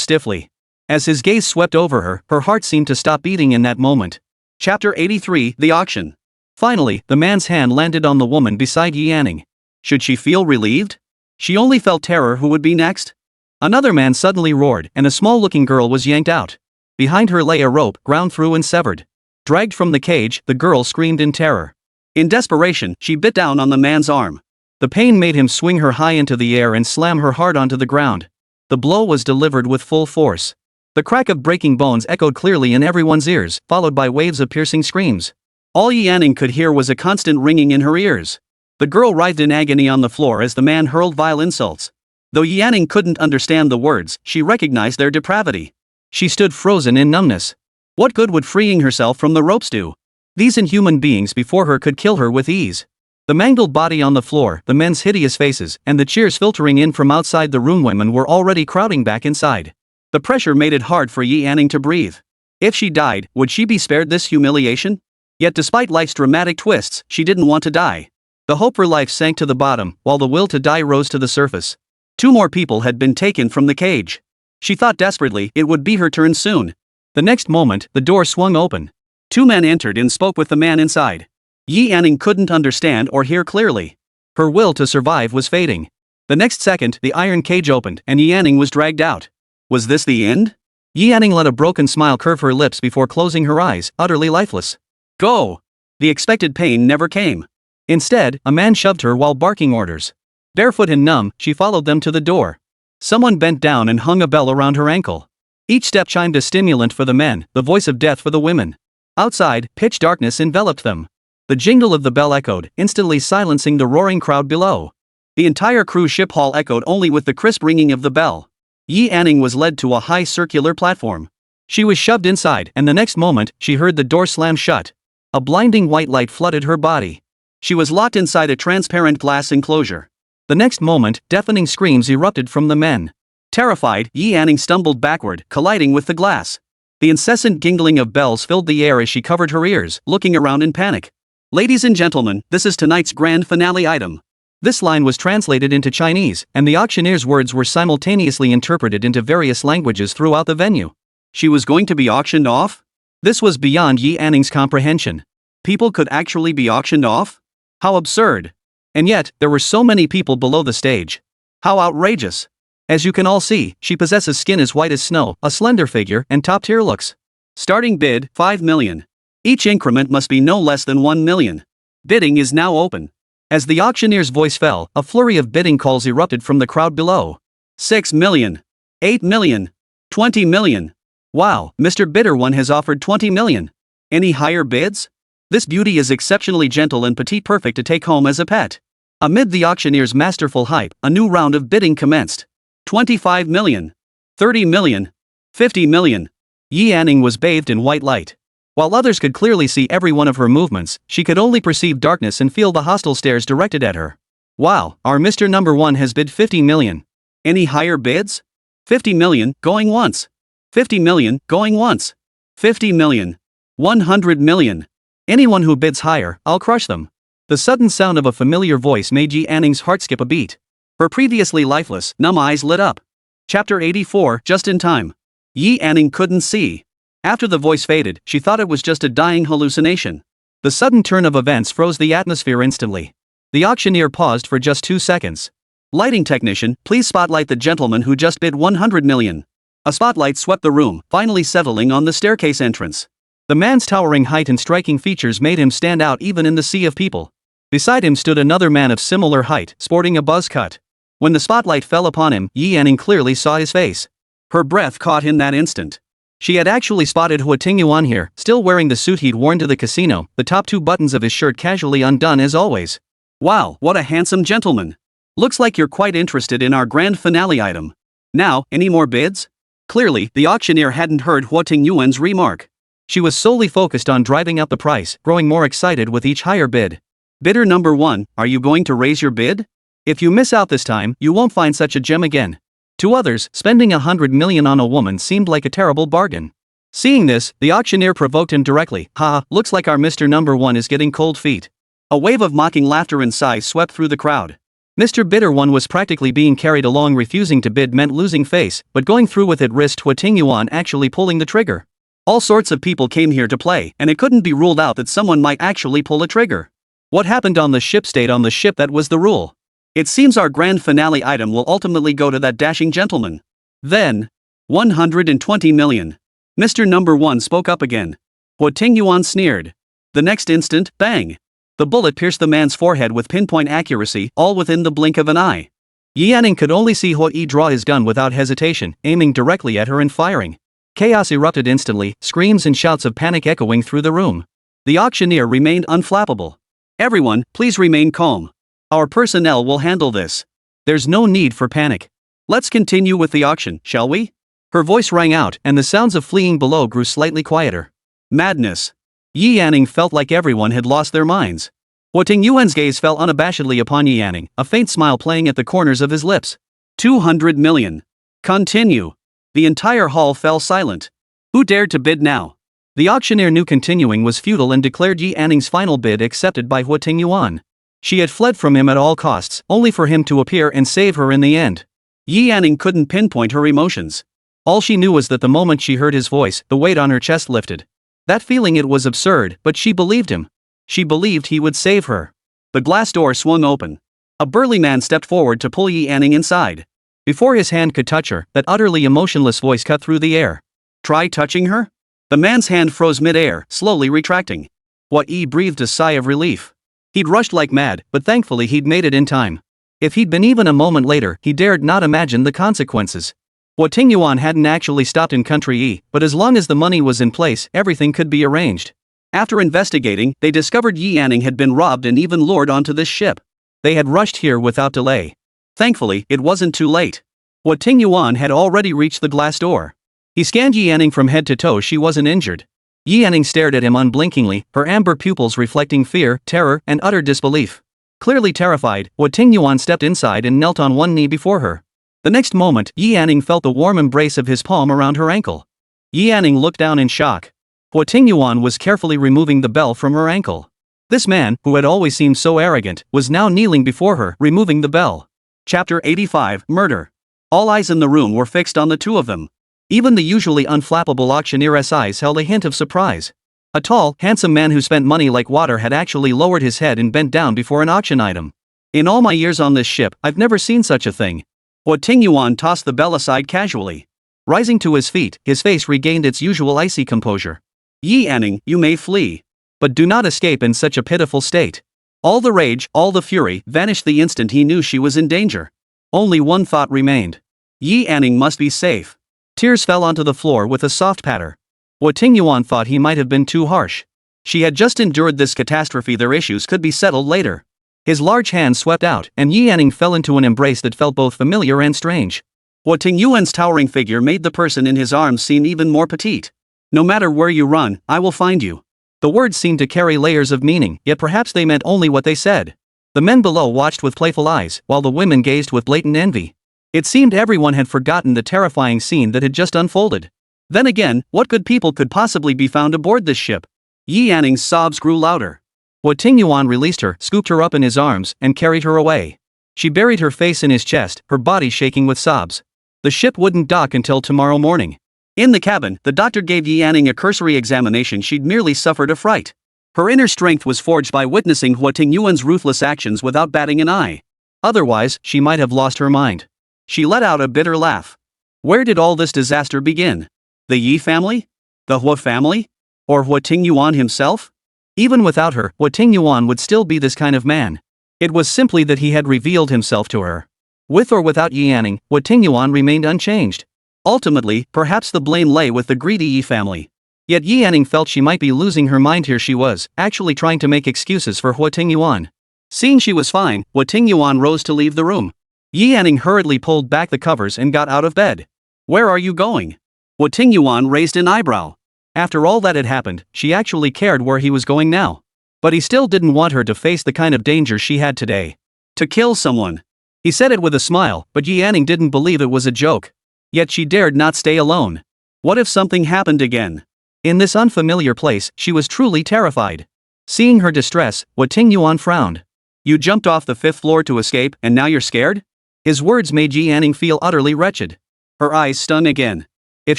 stiffly. As his gaze swept over her, her heart seemed to stop beating in that moment. Chapter 83, The Auction. Finally, the man's hand landed on the woman beside Yanning. Should she feel relieved? She only felt terror. Who would be next? Another man suddenly roared, and a small-looking girl was yanked out. Behind her lay a rope, ground through and severed. Dragged from the cage, the girl screamed in terror. In desperation, she bit down on the man's arm. The pain made him swing her high into the air and slam her hard onto the ground. The blow was delivered with full force. The crack of breaking bones echoed clearly in everyone's ears, followed by waves of piercing screams. All Yanning could hear was a constant ringing in her ears. The girl writhed in agony on the floor as the man hurled vile insults. Though Yanning couldn't understand the words, she recognized their depravity. She stood frozen in numbness. What good would freeing herself from the ropes do? These inhuman beings before her could kill her with ease. The mangled body on the floor, the men's hideous faces, and the cheers filtering in from outside the room. Women were already crowding back inside. The pressure made it hard for Yanning to breathe. If she died, would she be spared this humiliation? Yet despite life's dramatic twists, she didn't want to die. The hope for life sank to the bottom, while the will to die rose to the surface. 2 more people had been taken from the cage. She thought desperately it would be her turn soon. The next moment, the door swung open. 2 men entered and spoke with the man inside. Yanning couldn't understand or hear clearly. Her will to survive was fading. The next second, the iron cage opened, and Yanning was dragged out. Was this the end? Yanning let a broken smile curve her lips before closing her eyes, utterly lifeless. Go! The expected pain never came. Instead, a man shoved her while barking orders. Barefoot and numb, she followed them to the door. Someone bent down and hung a bell around her ankle. Each step chimed a stimulant for the men, the voice of death for the women. Outside, pitch darkness enveloped them. The jingle of the bell echoed, instantly silencing the roaring crowd below. The entire cruise ship hall echoed only with the crisp ringing of the bell. Yanning was led to a high circular platform. She was shoved inside, and the next moment, she heard the door slam shut. A blinding white light flooded her body. She was locked inside a transparent glass enclosure. The next moment, deafening screams erupted from the men. Terrified, Yi Anning stumbled backward, colliding with the glass. The incessant gingling of bells filled the air as she covered her ears, looking around in panic. Ladies and gentlemen, this is tonight's grand finale item. This line was translated into Chinese, and the auctioneer's words were simultaneously interpreted into various languages throughout the venue. She was going to be auctioned off? This was beyond Yi Anning's comprehension. People could actually be auctioned off? How absurd. And yet, there were so many people below the stage. How outrageous. As you can all see, she possesses skin as white as snow, a slender figure, and top-tier looks. Starting bid, 5 million. Each increment must be no less than 1 million. Bidding is now open. As the auctioneer's voice fell, a flurry of bidding calls erupted from the crowd below. 6 million. 8 million. 20 million. Wow, Mr. Bidder One has offered 20 million. Any higher bids? This beauty is exceptionally gentle and petite, perfect to take home as a pet. Amid the auctioneer's masterful hype, a new round of bidding commenced. 25 million. 30 million. 50 million. Yi Anning was bathed in white light. While others could clearly see every one of her movements, she could only perceive darkness and feel the hostile stares directed at her. Wow, our Mr. Number One has bid 50 million. Any higher bids? 50 million, going once. 50 million, going once. 50 million. 100 million. Anyone who bids higher, I'll crush them. The sudden sound of a familiar voice made Yi Anning's heart skip a beat. Her previously lifeless, numb eyes lit up. Chapter 84, just in time. Yi Anning couldn't see. After the voice faded, she thought it was just a dying hallucination. The sudden turn of events froze the atmosphere instantly. The auctioneer paused for just 2 seconds. Lighting technician, please spotlight the gentleman who just bid 100 million. A spotlight swept the room, finally settling on the staircase entrance. The man's towering height and striking features made him stand out even in the sea of people. Beside him stood another man of similar height, sporting a buzz cut. When the spotlight fell upon him, Yi Anning clearly saw his face. Her breath caught in that instant. She had actually spotted Huo Tingyuan here, still wearing the suit he'd worn to the casino, the top 2 buttons of his shirt casually undone as always. Wow, what a handsome gentleman. Looks like you're quite interested in our grand finale item. Now, any more bids? Clearly, the auctioneer hadn't heard Huo Tingyuan's remark. She was solely focused on driving up the price, growing more excited with each higher bid. Bidder number 1, are you going to raise your bid? If you miss out this time, you won't find such a gem again. To others, spending 100 million on a woman seemed like a terrible bargain. Seeing this, the auctioneer provoked him directly. Ha, looks like our Mr. Number One is getting cold feet. A wave of mocking laughter and sighs swept through the crowd. Mr. Bidder One was practically being carried along. Refusing to bid meant losing face, but going through with it risked Huo Tingyuan actually pulling the trigger. All sorts of people came here to play, and it couldn't be ruled out that someone might actually pull a trigger. What happened on the ship stayed on the ship, that was the rule. It seems our grand finale item will ultimately go to that dashing gentleman. Then, 120 million. Mr. Number One spoke up again. Huo Tingyuan sneered. The next instant, bang! The bullet pierced the man's forehead with pinpoint accuracy, all within the blink of an eye. Yi Anning could only see Huo Yi draw his gun without hesitation, aiming directly at her and firing. Chaos erupted instantly, screams and shouts of panic echoing through the room. The auctioneer remained unflappable. Everyone, please remain calm. Our personnel will handle this. There's no need for panic. Let's continue with the auction, shall we? Her voice rang out, and the sounds of fleeing below grew slightly quieter. Madness. Yi Anning felt like everyone had lost their minds. Huo Tingyuan's gaze fell unabashedly upon Yi Anning, a faint smile playing at the corners of his lips. 200 million. Continue. The entire hall fell silent. Who dared to bid now? The auctioneer knew continuing was futile and declared Yi Anning's final bid accepted by Huo Tingyuan. She had fled from him at all costs, only for him to appear and save her in the end. Yi Anning couldn't pinpoint her emotions. All she knew was that the moment she heard his voice, the weight on her chest lifted. That feeling, it was absurd, but she believed him. She believed he would save her. The glass door swung open. A burly man stepped forward to pull Yi Anning inside. Before his hand could touch her, that utterly emotionless voice cut through the air. Try touching her? The man's hand froze mid-air, slowly retracting. Huo Yi breathed a sigh of relief. He'd rushed like mad, but thankfully he'd made it in time. If he'd been even a moment later, he dared not imagine the consequences. Huo Tingyuan hadn't actually stopped in Country E, but as long as the money was in place, everything could be arranged. After investigating, they discovered Yi Anning had been robbed and even lured onto this ship. They had rushed here without delay. Thankfully, it wasn't too late. Huo Tingyuan had already reached the glass door. He scanned Yi Anning from head to toe. She wasn't injured. Yi Anning stared at him unblinkingly, her amber pupils reflecting fear, terror, and utter disbelief. Clearly terrified, Huo Tingyuan stepped inside and knelt on one knee before her. The next moment, Yi Anning felt the warm embrace of his palm around her ankle. Yi Anning looked down in shock. Huo Tingyuan was carefully removing the bell from her ankle. This man, who had always seemed so arrogant, was now kneeling before her, removing the bell. Chapter 85, Murder. All eyes in the room were fixed on the two of them. Even the usually unflappable auctioneer's eyes held a hint of surprise. A tall, handsome man who spent money like water had actually lowered his head and bent down before an auction item. In all my years on this ship, I've never seen such a thing. Huo Tingyuan tossed the bell aside casually. Rising to his feet, his face regained its usual icy composure. Yi Anning, you may flee. But do not escape in such a pitiful state. All the rage, all the fury, vanished the instant he knew she was in danger. Only one thought remained. Yi Anning must be safe. Tears fell onto the floor with a soft patter. Huo Tingyuan thought he might have been too harsh. She had just endured this catastrophe, their issues could be settled later. His large hand swept out, and Yi Anning fell into an embrace that felt both familiar and strange. Huo Tingyuan's towering figure made the person in his arms seem even more petite. No matter where you run, I will find you. The words seemed to carry layers of meaning, yet perhaps they meant only what they said. The men below watched with playful eyes, while the women gazed with blatant envy. It seemed everyone had forgotten the terrifying scene that had just unfolded. Then again, what good people could possibly be found aboard this ship? Yi Anning's sobs grew louder. Huo Tingyuan released her, scooped her up in his arms, and carried her away. She buried her face in his chest, her body shaking with sobs. The ship wouldn't dock until tomorrow morning. In the cabin, the doctor gave Yi Anning a cursory examination. She'd merely suffered a fright. Her inner strength was forged by witnessing Huo Tingyuan's ruthless actions without batting an eye. Otherwise, she might have lost her mind. She let out a bitter laugh. Where did all this disaster begin? The Yi family? The Huo family? Or Huo Tingyuan himself? Even without her, Huo Tingyuan would still be this kind of man. It was simply that he had revealed himself to her. With or without Yi Anning, Huo Tingyuan remained unchanged. Ultimately, perhaps the blame lay with the greedy Yi family. Yet Yi Anning felt she might be losing her mind. Here she was, actually trying to make excuses for Huo Tingyuan. Seeing she was fine, Huo Tingyuan rose to leave the room. Yi Anning hurriedly pulled back the covers and got out of bed. Where are you going? Huo Tingyuan raised an eyebrow. After all that had happened, she actually cared where he was going now. But he still didn't want her to face the kind of danger she had today. To kill someone. He said it with a smile, but Yi Anning didn't believe it was a joke. Yet she dared not stay alone. What if something happened again? In this unfamiliar place, she was truly terrified. Seeing her distress, Huo Tingyuan frowned. You jumped off the 5th floor to escape, and now you're scared? His words made Yi Anning feel utterly wretched. Her eyes stung again. If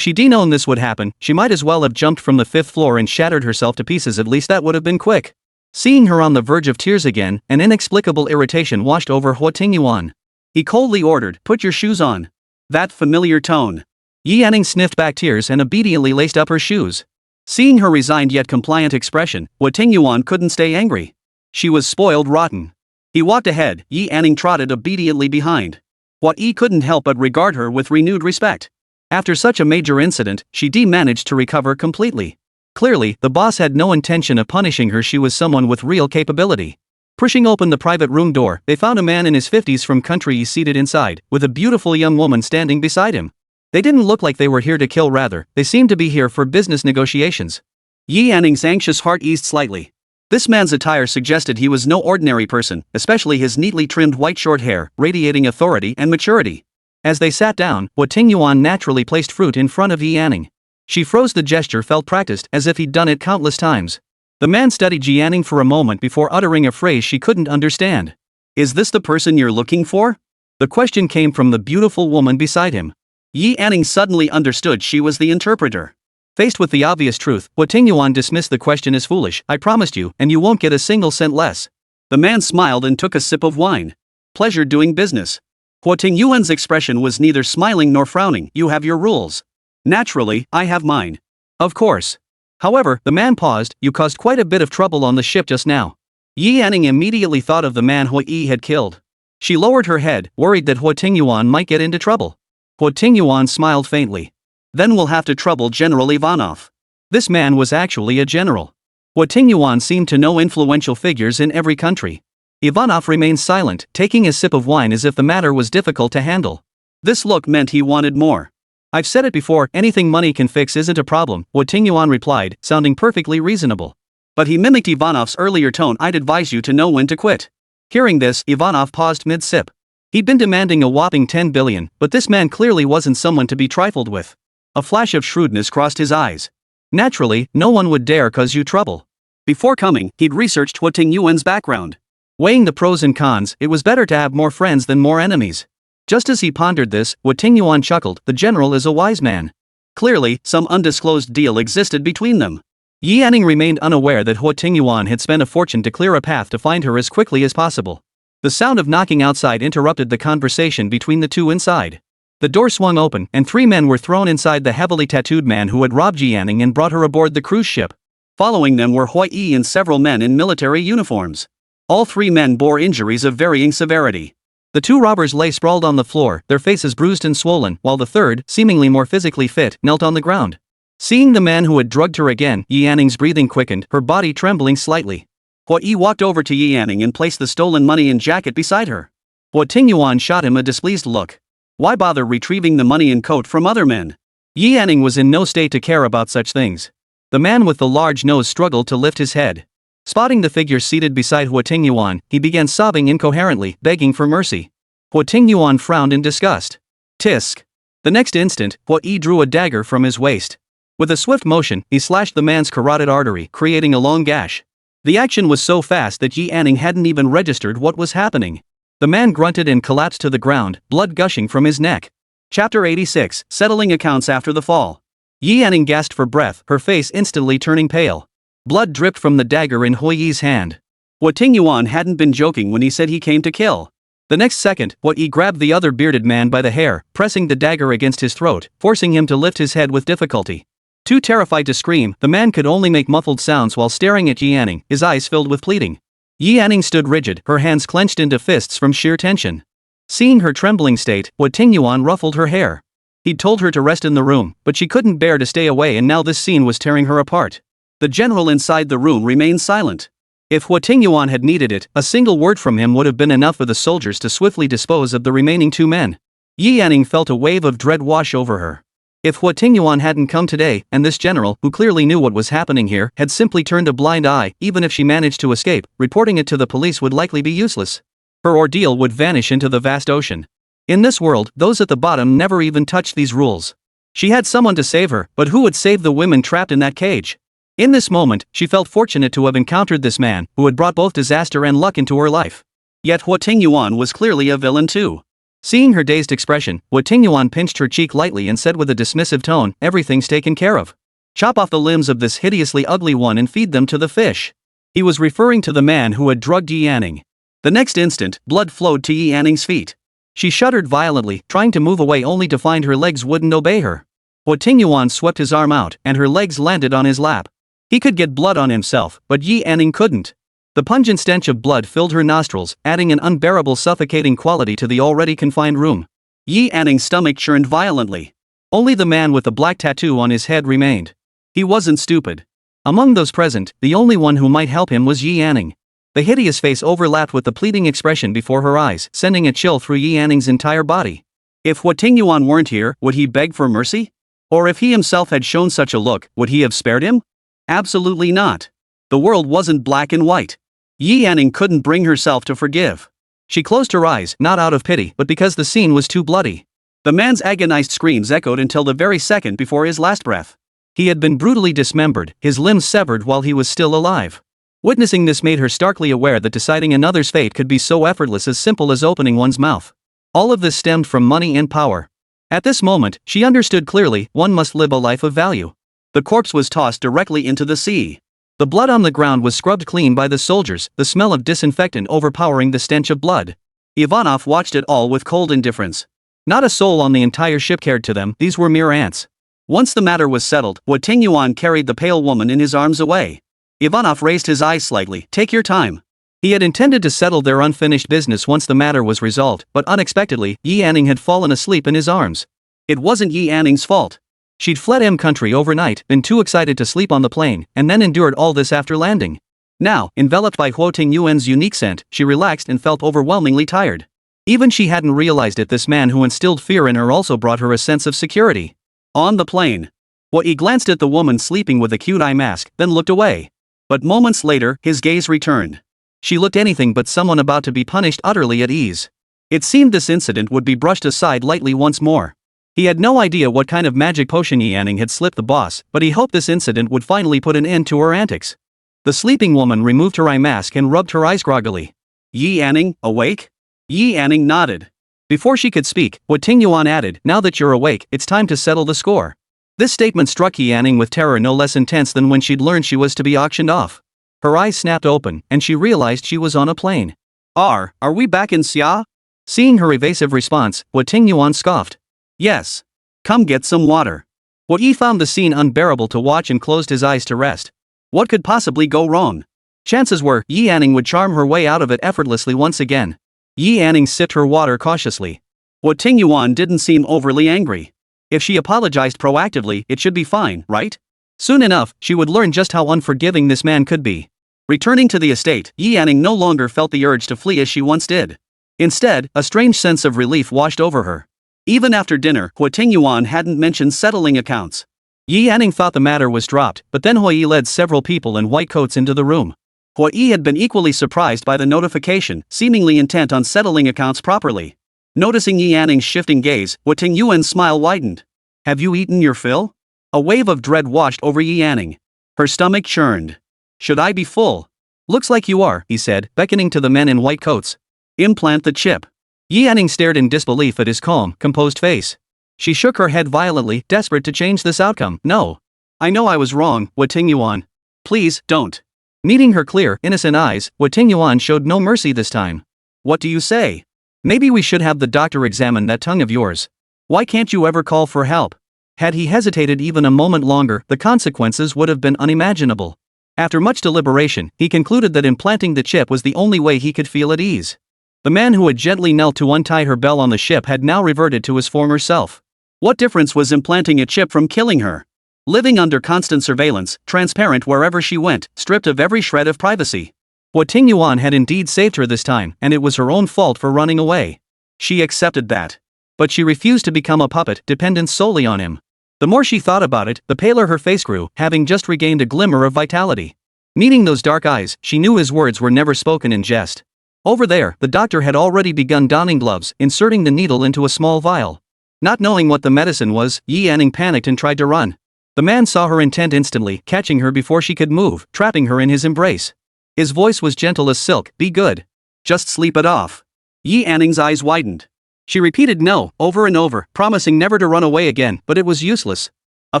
she'd known this would happen, she might as well have jumped from the 5th floor and shattered herself to pieces. At least that would have been quick. Seeing her on the verge of tears again, an inexplicable irritation washed over Huo Tingyuan. He coldly ordered, "Put your shoes on." That familiar tone. Yi Anning sniffed back tears and obediently laced up her shoes. Seeing her resigned yet compliant expression, Huo Tingyuan couldn't stay angry. She was spoiled rotten. He walked ahead, Yi Anning trotted obediently behind. Huo Yi couldn't help but regard her with renewed respect. After such a major incident, she managed to recover completely. Clearly, the boss had no intention of punishing her. She was someone with real capability. Pushing open the private room door, they found a man in his 50s from country E seated inside, with a beautiful young woman standing beside him. They didn't look like they were here to kill, rather, they seemed to be here for business negotiations. Yi Anning's anxious heart eased slightly. This man's attire suggested he was no ordinary person, especially his neatly trimmed white short hair, radiating authority and maturity. As they sat down, Huo Tingyuan naturally placed fruit in front of Yi Anning. She froze. The gesture felt practiced, as if he'd done it countless times. The man studied Yi Anning for a moment before uttering a phrase she couldn't understand. Is this the person you're looking for? The question came from the beautiful woman beside him. Yi Anning suddenly understood she was the interpreter. Faced with the obvious truth, Huo Tingyuan dismissed the question as foolish. I promised you, and you won't get a single cent less. The man smiled and took a sip of wine. Pleasure doing business. Huo Tingyuan's expression was neither smiling nor frowning. You have your rules. Naturally, I have mine. Of course. However, the man paused. You caused quite a bit of trouble on the ship just now. Yi Anning immediately thought of the man Huo Yi had killed. She lowered her head, worried that Huo Tingyuan might get into trouble. Huo Tingyuan smiled faintly. Then we'll have to trouble General Ivanov. This man was actually a general. Huo Tingyuan seemed to know influential figures in every country. Ivanov remained silent, taking a sip of wine as if the matter was difficult to handle. This look meant he wanted more. I've said it before, anything money can fix isn't a problem, Huo Tingyuan replied, sounding perfectly reasonable. But he mimicked Ivanov's earlier tone. I'd advise you to know when to quit. Hearing this, Ivanov paused mid-sip. He'd been demanding a whopping 10 billion, but this man clearly wasn't someone to be trifled with. A flash of shrewdness crossed his eyes. Naturally, no one would dare cause you trouble. Before coming, he'd researched Huo Tingyuan's background. Weighing the pros and cons, it was better to have more friends than more enemies. Just as he pondered this, Huo Tingyuan chuckled, "The general is a wise man." Clearly, some undisclosed deal existed between them. Yi Anning remained unaware that Huo Tingyuan had spent a fortune to clear a path to find her as quickly as possible. The sound of knocking outside interrupted the conversation between the two inside. The door swung open, and 3 men were thrown inside the heavily tattooed man who had robbed Yi Anning and brought her aboard the cruise ship. Following them were Hui Yi and several men in military uniforms. All 3 men bore injuries of varying severity. The 2 robbers lay sprawled on the floor, their faces bruised and swollen, while the third, seemingly more physically fit, knelt on the ground. Seeing the man who had drugged her again, Yi Anning's breathing quickened, her body trembling slightly. Huo Yi walked over to Yi Anning and placed the stolen money and jacket beside her. Huo Tingyuan shot him a displeased look. Why bother retrieving the money and coat from other men? Yi Anning was in no state to care about such things. The man with the large nose struggled to lift his head. Spotting the figure seated beside Huo Tingyuan, he began sobbing incoherently, begging for mercy. Huo Tingyuan frowned in disgust. Tisk. The next instant, Huo Yi drew a dagger from his waist. With a swift motion, he slashed the man's carotid artery, creating a long gash. The action was so fast that Yi Anning hadn't even registered what was happening. The man grunted and collapsed to the ground, blood gushing from his neck. Chapter 86, Settling Accounts After the Fall. Yi Anning gasped for breath, her face instantly turning pale. Blood dripped from the dagger in Huo Yi's hand. Huo Tingyuan hadn't been joking when he said he came to kill. The next second, Huo Yi grabbed the other bearded man by the hair, pressing the dagger against his throat, forcing him to lift his head with difficulty. Too terrified to scream, the man could only make muffled sounds while staring at Yi Anning, his eyes filled with pleading. Yi Anning stood rigid, her hands clenched into fists from sheer tension. Seeing her trembling state, Huo Tingyuan ruffled her hair. He'd told her to rest in the room, but she couldn't bear to stay away, and now this scene was tearing her apart. The general inside the room remained silent. If Huo Tingyuan had needed it, a single word from him would have been enough for the soldiers to swiftly dispose of the remaining 2 men. Yi Anning felt a wave of dread wash over her. If Huo Tingyuan hadn't come today, and this general, who clearly knew what was happening here, had simply turned a blind eye, even if she managed to escape, reporting it to the police would likely be useless. Her ordeal would vanish into the vast ocean. In this world, those at the bottom never even touched these rules. She had someone to save her, but who would save the women trapped in that cage? In this moment, she felt fortunate to have encountered this man, who had brought both disaster and luck into her life. Yet Huo Tingyuan was clearly a villain too. Seeing her dazed expression, Huo Tingyuan pinched her cheek lightly and said with a dismissive tone, "Everything's taken care of. Chop off the limbs of this hideously ugly one and feed them to the fish." He was referring to the man who had drugged Yi Anning. The next instant, blood flowed to Yi Anning's feet. She shuddered violently, trying to move away only to find her legs wouldn't obey her. Huo Tingyuan swept his arm out, and her legs landed on his lap. He could get blood on himself, but Yi Anning couldn't. The pungent stench of blood filled her nostrils, adding an unbearable suffocating quality to the already confined room. Yi Anning's stomach churned violently. Only the man with the black tattoo on his head remained. He wasn't stupid. Among those present, the only one who might help him was Yi Anning. The hideous face overlapped with the pleading expression before her eyes, sending a chill through Yi Anning's entire body. If Huo Tingyuan weren't here, would he beg for mercy? Or if he himself had shown such a look, would he have spared him? Absolutely not. The world wasn't black and white. Yi Anning couldn't bring herself to forgive. She closed her eyes, not out of pity, but because the scene was too bloody. The man's agonized screams echoed until the very second before his last breath. He had been brutally dismembered, his limbs severed while he was still alive. Witnessing this made her starkly aware that deciding another's fate could be so effortless, as simple as opening one's mouth. All of this stemmed from money and power. At this moment, she understood clearly, one must live a life of value. The corpse was tossed directly into the sea. The blood on the ground was scrubbed clean by the soldiers, the smell of disinfectant overpowering the stench of blood. Ivanov watched it all with cold indifference. Not a soul on the entire ship cared to them, these were mere ants. Once the matter was settled, Huo Tingyuan carried the pale woman in his arms away. Ivanov raised his eyes slightly. "Take your time." He had intended to settle their unfinished business once the matter was resolved, but unexpectedly, Yi Anning had fallen asleep in his arms. It wasn't Yi Anning's fault. She'd fled M country overnight, been too excited to sleep on the plane, and then endured all this after landing. Now, enveloped by Huo Tingyuan's unique scent, she relaxed and felt overwhelmingly tired. Even she hadn't realized it, this man who instilled fear in her also brought her a sense of security. On the plane, Huo Yi glanced at the woman sleeping with a cute eye mask, then looked away. But moments later, his gaze returned. She looked anything but someone about to be punished utterly at ease. It seemed this incident would be brushed aside lightly once more. He had no idea what kind of magic potion Yanning had slipped the boss, but he hoped this incident would finally put an end to her antics. The sleeping woman removed her eye mask and rubbed her eyes groggily. Yanning, awake? Yanning nodded. Before she could speak, Huo Tingyuan added, now that you're awake, it's time to settle the score. This statement struck Yanning with terror no less intense than when she'd learned she was to be auctioned off. Her eyes snapped open, and she realized she was on a plane. Are we back in Xia? Seeing her evasive response, Huo Tingyuan scoffed. Yes. Come get some water. Huo Yi found the scene unbearable to watch and closed his eyes to rest. What could possibly go wrong? Chances were, Yanning would charm her way out of it effortlessly once again. Yanning sipped her water cautiously. Huo Tingyuan didn't seem overly angry. If she apologized proactively, it should be fine, right? Soon enough, she would learn just how unforgiving this man could be. Returning to the estate, Yanning no longer felt the urge to flee as she once did. Instead, a strange sense of relief washed over her. Even after dinner, Huo Tingyuan hadn't mentioned settling accounts. Yanning thought the matter was dropped, but then Huo Yi led several people in white coats into the room. Huo Yi had been equally surprised by the notification, seemingly intent on settling accounts properly. Noticing Yanning's shifting gaze, Huo Tingyuan's smile widened. Have you eaten your fill? A wave of dread washed over Yanning. Her stomach churned. Should I be full? Looks like you are, he said, beckoning to the men in white coats. Implant the chip. Yanning stared in disbelief at his calm, composed face. She shook her head violently, desperate to change this outcome. No. I know I was wrong, Huo Tingyuan. Please, don't. Meeting her clear, innocent eyes, Huo Tingyuan showed no mercy this time. What do you say? Maybe we should have the doctor examine that tongue of yours. Why can't you ever call for help? Had he hesitated even a moment longer, the consequences would have been unimaginable. After much deliberation, he concluded that implanting the chip was the only way he could feel at ease. The man who had gently knelt to untie her bell on the ship had now reverted to his former self. What difference was implanting a chip from killing her? Living under constant surveillance, transparent wherever she went, stripped of every shred of privacy. Huo Tingyuan had indeed saved her this time, and it was her own fault for running away. She accepted that. But she refused to become a puppet, dependent solely on him. The more she thought about it, the paler her face grew, having just regained a glimmer of vitality. Meeting those dark eyes, she knew his words were never spoken in jest. Over there, the doctor had already begun donning gloves, inserting the needle into a small vial. Not knowing what the medicine was, Yanning panicked and tried to run. The man saw her intent instantly, catching her before she could move, trapping her in his embrace. His voice was gentle as silk. Be good. Just sleep it off. Yanning's eyes widened. She repeated no, over and over, promising never to run away again, but it was useless. A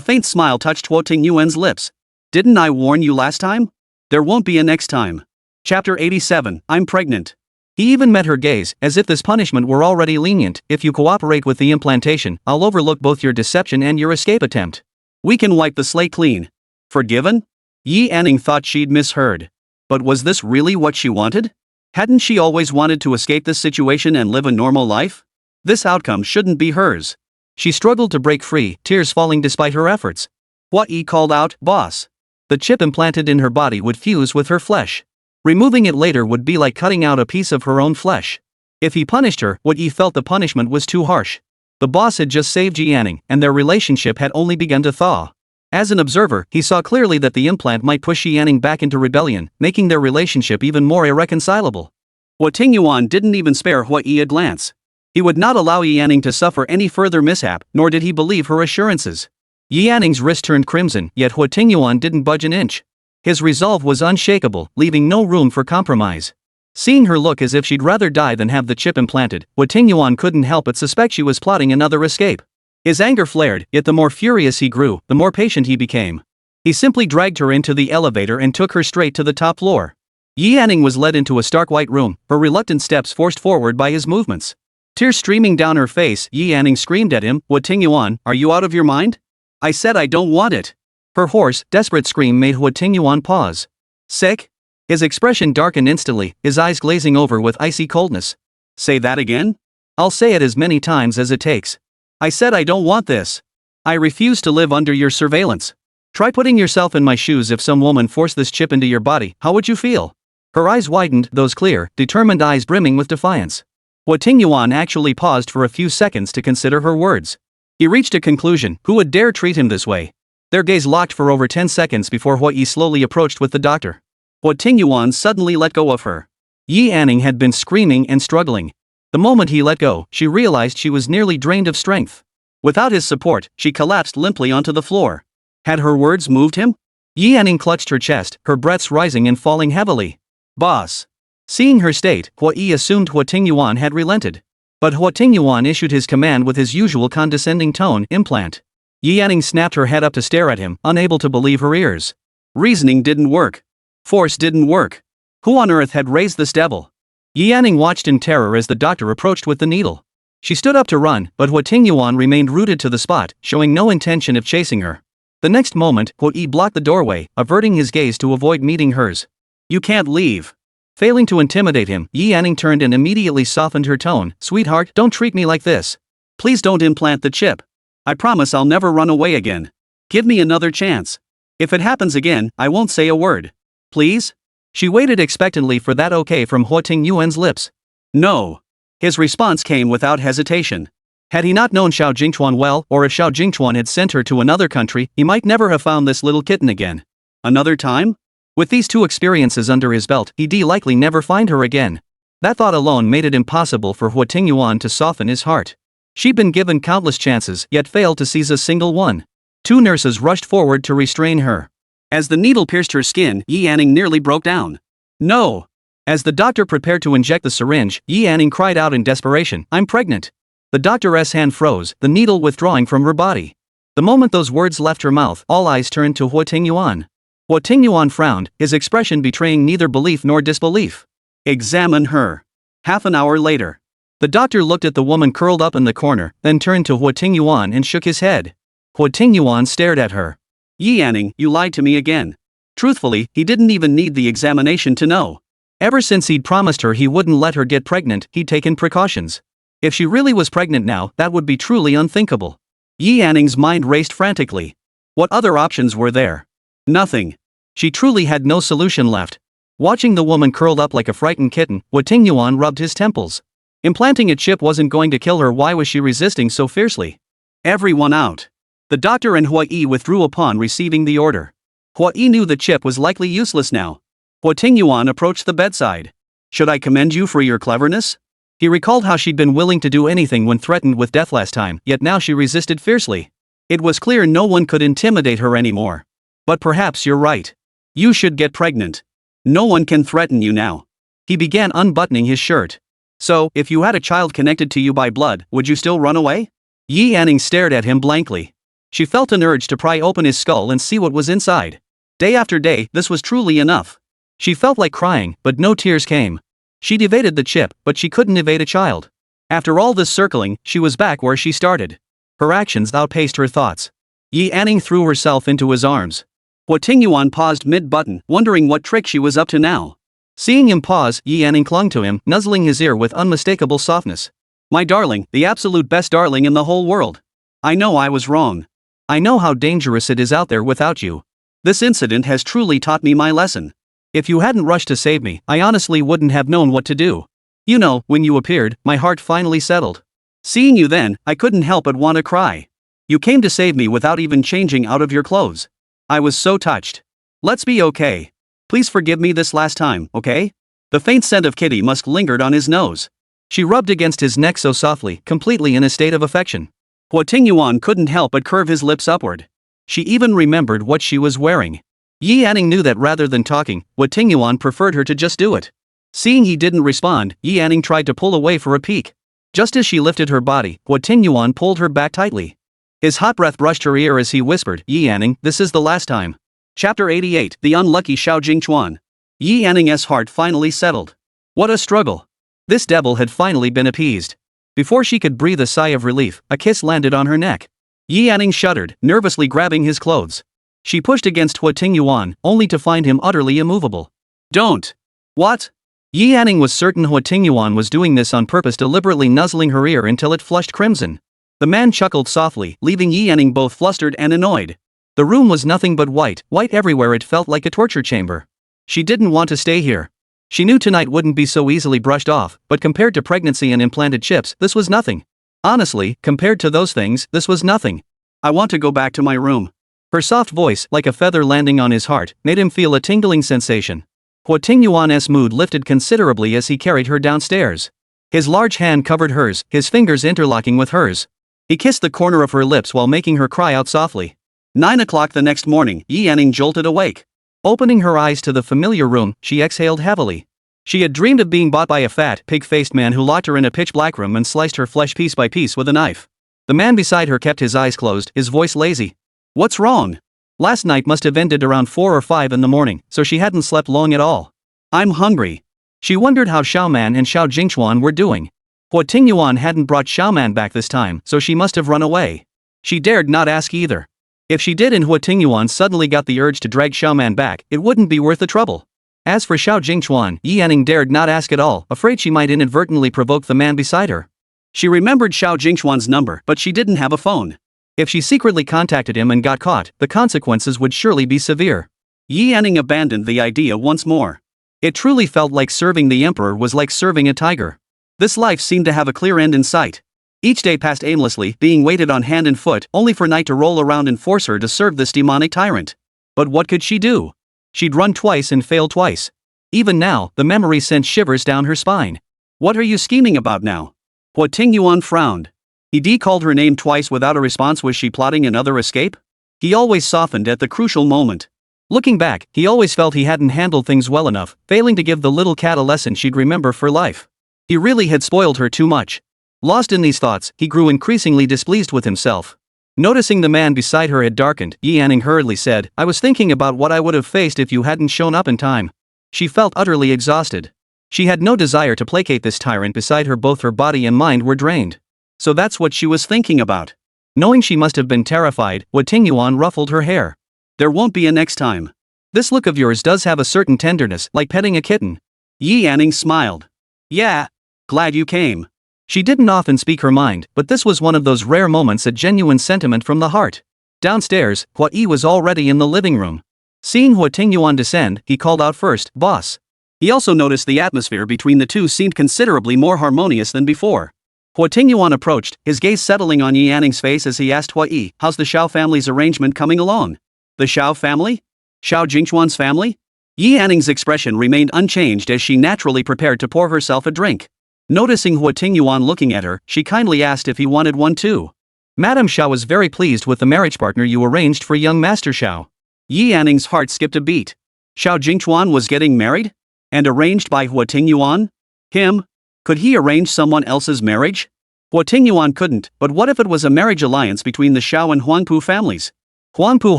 faint smile touched Huo Tingyuan's lips. Didn't I warn you last time? There won't be a next time. Chapter 87, I'm pregnant. He even met her gaze, as if this punishment were already lenient. If you cooperate with the implantation, I'll overlook both your deception and your escape attempt. We can wipe the slate clean. Forgiven? Yanning thought she'd misheard. But was this really what she wanted? Hadn't she always wanted to escape this situation and live a normal life? This outcome shouldn't be hers. She struggled to break free, tears falling despite her efforts. Huo Yi called out, Boss. The chip implanted in her body would fuse with her flesh. Removing it later would be like cutting out a piece of her own flesh. If he punished her, Huo Yi felt the punishment was too harsh. The boss had just saved Yanning, and their relationship had only begun to thaw. As an observer, he saw clearly that the implant might push Yanning back into rebellion, making their relationship even more irreconcilable. Huo Tingyuan didn't even spare Huo Yi a glance. He would not allow Yanning to suffer any further mishap, nor did he believe her assurances. Yanning's wrist turned crimson, yet Huo Tingyuan didn't budge an inch. His resolve was unshakable, leaving no room for compromise. Seeing her look as if she'd rather die than have the chip implanted, Huo Tingyuan couldn't help but suspect she was plotting another escape. His anger flared, yet the more furious he grew, the more patient he became. He simply dragged her into the elevator and took her straight to the top floor. Yanning was led into a stark white room, her reluctant steps forced forward by his movements. Tears streaming down her face, Yanning screamed at him, Huo Tingyuan, are you out of your mind? I said I don't want it. Her hoarse, desperate scream made Huo Tingyuan pause. Sick? His expression darkened instantly, his eyes glazing over with icy coldness. Say that again? I'll say it as many times as it takes. I said I don't want this. I refuse to live under your surveillance. Try putting yourself in my shoes. If some woman forced this chip into your body, how would you feel? Her eyes widened, those clear, determined eyes brimming with defiance. Huo Tingyuan actually paused for a few seconds to consider her words. He reached a conclusion. Who would dare treat him this way? Their gaze locked for over 10 seconds before Huo Yi slowly approached with the doctor. Huo Tingyuan suddenly let go of her. Yi Anning had been screaming and struggling. The moment he let go, she realized she was nearly drained of strength. Without his support, she collapsed limply onto the floor. Had her words moved him? Yi Anning clutched her chest, her breaths rising and falling heavily. Boss. Seeing her state, Huo assumed Huo Tingyuan had relented. But Huo Tingyuan issued his command with his usual condescending tone, implant. Yi Anning snapped her head up to stare at him, unable to believe her ears. Reasoning didn't work. Force didn't work. Who on earth had raised this devil? Yi Anning watched in terror as the doctor approached with the needle. She stood up to run, but Huo Tingyuan remained rooted to the spot, showing no intention of chasing her. The next moment, Huo blocked the doorway, averting his gaze to avoid meeting hers. You can't leave. Failing to intimidate him, Yi Anning turned and immediately softened her tone. Sweetheart, don't treat me like this. Please don't implant the chip. I promise I'll never run away again. Give me another chance. If it happens again, I won't say a word. Please? She waited expectantly for that okay from Huo Tingyuan's lips. No. His response came without hesitation. Had he not known Xiao Jingchuan well, or if Xiao Jingchuan had sent her to another country, he might never have found this little kitten again. Another time? With these two experiences under his belt, he'd likely never find her again. That thought alone made it impossible for Huo Tingyuan to soften his heart. She'd been given countless chances, yet failed to seize a single one. Two nurses rushed forward to restrain her. As the needle pierced her skin, Yi Anning nearly broke down. No! As the doctor prepared to inject the syringe, Yi Anning cried out in desperation, I'm pregnant. The doctor's hand froze, the needle withdrawing from her body. The moment those words left her mouth, all eyes turned to Huo Tingyuan. Huo Tingyuan frowned, his expression betraying neither belief nor disbelief. Examine her. Half an hour later. The doctor looked at the woman curled up in the corner, then turned to Huo Tingyuan and shook his head. Huo Tingyuan stared at her. Yi Anning, you lied to me again. Truthfully, he didn't even need the examination to know. Ever since he'd promised her he wouldn't let her get pregnant, he'd taken precautions. If she really was pregnant now, that would be truly unthinkable. Yi Anning's mind raced frantically. What other options were there? Nothing. She truly had no solution left. Watching the woman curled up like a frightened kitten, Huo Tingyuan rubbed his temples. Implanting a chip wasn't going to kill her, why was she resisting so fiercely? Everyone out. The doctor and Huo withdrew upon receiving the order. Huo knew the chip was likely useless now. Huo Tingyuan approached the bedside. Should I commend you for your cleverness? He recalled how she'd been willing to do anything when threatened with death last time, yet now she resisted fiercely. It was clear no one could intimidate her anymore. But perhaps you're right. You should get pregnant. No one can threaten you now. He began unbuttoning his shirt. So, if you had a child connected to you by blood, would you still run away? Yi Anning stared at him blankly. She felt an urge to pry open his skull and see what was inside. Day after day, this was truly enough. She felt like crying, but no tears came. She'd evaded the chip, but she couldn't evade a child. After all this circling, she was back where she started. Her actions outpaced her thoughts. Yi Anning threw herself into his arms. Huo Tingyuan paused mid-button, wondering what trick she was up to now. Seeing him pause, Yi Anning clung to him, nuzzling his ear with unmistakable softness. My darling, the absolute best darling in the whole world. I know I was wrong. I know how dangerous it is out there without you. This incident has truly taught me my lesson. If you hadn't rushed to save me, I honestly wouldn't have known what to do. You know, when you appeared, my heart finally settled. Seeing you then, I couldn't help but want to cry. You came to save me without even changing out of your clothes. I was so touched. Let's be okay. Please forgive me this last time, okay? The faint scent of kitty musk lingered on his nose. She rubbed against his neck so softly, completely in a state of affection. Huo Tingyuan couldn't help but curve his lips upward. She even remembered what she was wearing. Yi Anning knew that rather than talking, Huo Tingyuan preferred her to just do it. Seeing he didn't respond, Yi Anning tried to pull away for a peek. Just as she lifted her body, Huo Tingyuan pulled her back tightly. His hot breath brushed her ear as he whispered, Yi Anning, this is the last time. Chapter 88, The Unlucky Xiao Jingchuan. Yi Anning's heart finally settled. What a struggle. This devil had finally been appeased. Before she could breathe a sigh of relief, a kiss landed on her neck. Yi Anning shuddered, nervously grabbing his clothes. She pushed against Huo Tingyuan, only to find him utterly immovable. Don't. What? Yi Anning was certain Huo Tingyuan was doing this on purpose, deliberately nuzzling her ear until it flushed crimson. The man chuckled softly, leaving Yi Anning both flustered and annoyed. The room was nothing but white everywhere. It felt like a torture chamber. She didn't want to stay here. She knew tonight wouldn't be so easily brushed off, but compared to pregnancy and implanted chips, this was nothing. Honestly, compared to those things, this was nothing. I want to go back to my room. Her soft voice, like a feather landing on his heart, made him feel a tingling sensation. Huo Tingyuan's mood lifted considerably as he carried her downstairs. His large hand covered hers, his fingers interlocking with hers. He kissed the corner of her lips while making her cry out softly. 9 o'clock the next morning, Yi Yanning jolted awake. Opening her eyes to the familiar room, she exhaled heavily. She had dreamed of being bought by a fat, pig-faced man who locked her in a pitch-black room and sliced her flesh piece by piece with a knife. The man beside her kept his eyes closed, his voice lazy. What's wrong? Last night must have ended around 4 or 5 in the morning, so she hadn't slept long at all. I'm hungry. She wondered how Xiaoman and Xiao Jingchuan were doing. Huo Tingyuan hadn't brought Xiaoman back this time, so she must have run away. She dared not ask either. If she did and Huo Tingyuan suddenly got the urge to drag Xiaoman back, it wouldn't be worth the trouble. As for Xiao Jingchuan, Yi Yanning dared not ask at all, afraid she might inadvertently provoke the man beside her. She remembered Xiao Jingchuan's number, but she didn't have a phone. If she secretly contacted him and got caught, the consequences would surely be severe. Yi Yanning abandoned the idea once more. It truly felt like serving the emperor was like serving a tiger. This life seemed to have a clear end in sight. Each day passed aimlessly, being weighted on hand and foot, only for night to roll around and force her to serve this demonic tyrant. But what could she do? She'd run twice and failed twice. Even now, the memory sent shivers down her spine. What are you scheming about now? Huo Tingyuan frowned. He called her name twice without a response. Was she plotting another escape? He always softened at the crucial moment. Looking back, he always felt he hadn't handled things well enough, failing to give the little cat a lesson she'd remember for life. He really had spoiled her too much. Lost in these thoughts, he grew increasingly displeased with himself. Noticing the man beside her had darkened, Yi Yanning hurriedly said, I was thinking about what I would have faced if you hadn't shown up in time. She felt utterly exhausted. She had no desire to placate this tyrant beside her. Both her body and mind were drained. So that's what she was thinking about. Knowing she must have been terrified, Huo Tingyuan ruffled her hair. There won't be a next time. This look of yours does have a certain tenderness, like petting a kitten. Yi Yanning smiled. Yeah. Glad you came. She didn't often speak her mind, but this was one of those rare moments, a genuine sentiment from the heart. Downstairs, Huo Yi was already in the living room. Seeing Huo Tingyuan descend, he called out first, Boss. He also noticed the atmosphere between the two seemed considerably more harmonious than before. Huo Tingyuan approached, his gaze settling on Yi Yanning's face as he asked Huo Yi, how's the Xiao family's arrangement coming along? The Xiao family? Xiao Jingchuan's family? Yi Yanning's expression remained unchanged as she naturally prepared to pour herself a drink. Noticing Huo Tingyuan looking at her, she kindly asked if he wanted one too. Madame Xiao was very pleased with the marriage partner you arranged for young Master Xiao. Yi Yanning's heart skipped a beat. Xiao Jingchuan was getting married? And arranged by Huo Tingyuan? Him? Could he arrange someone else's marriage? Huo Tingyuan couldn't, but what if it was a marriage alliance between the Xiao and Huangpu families? Huangpu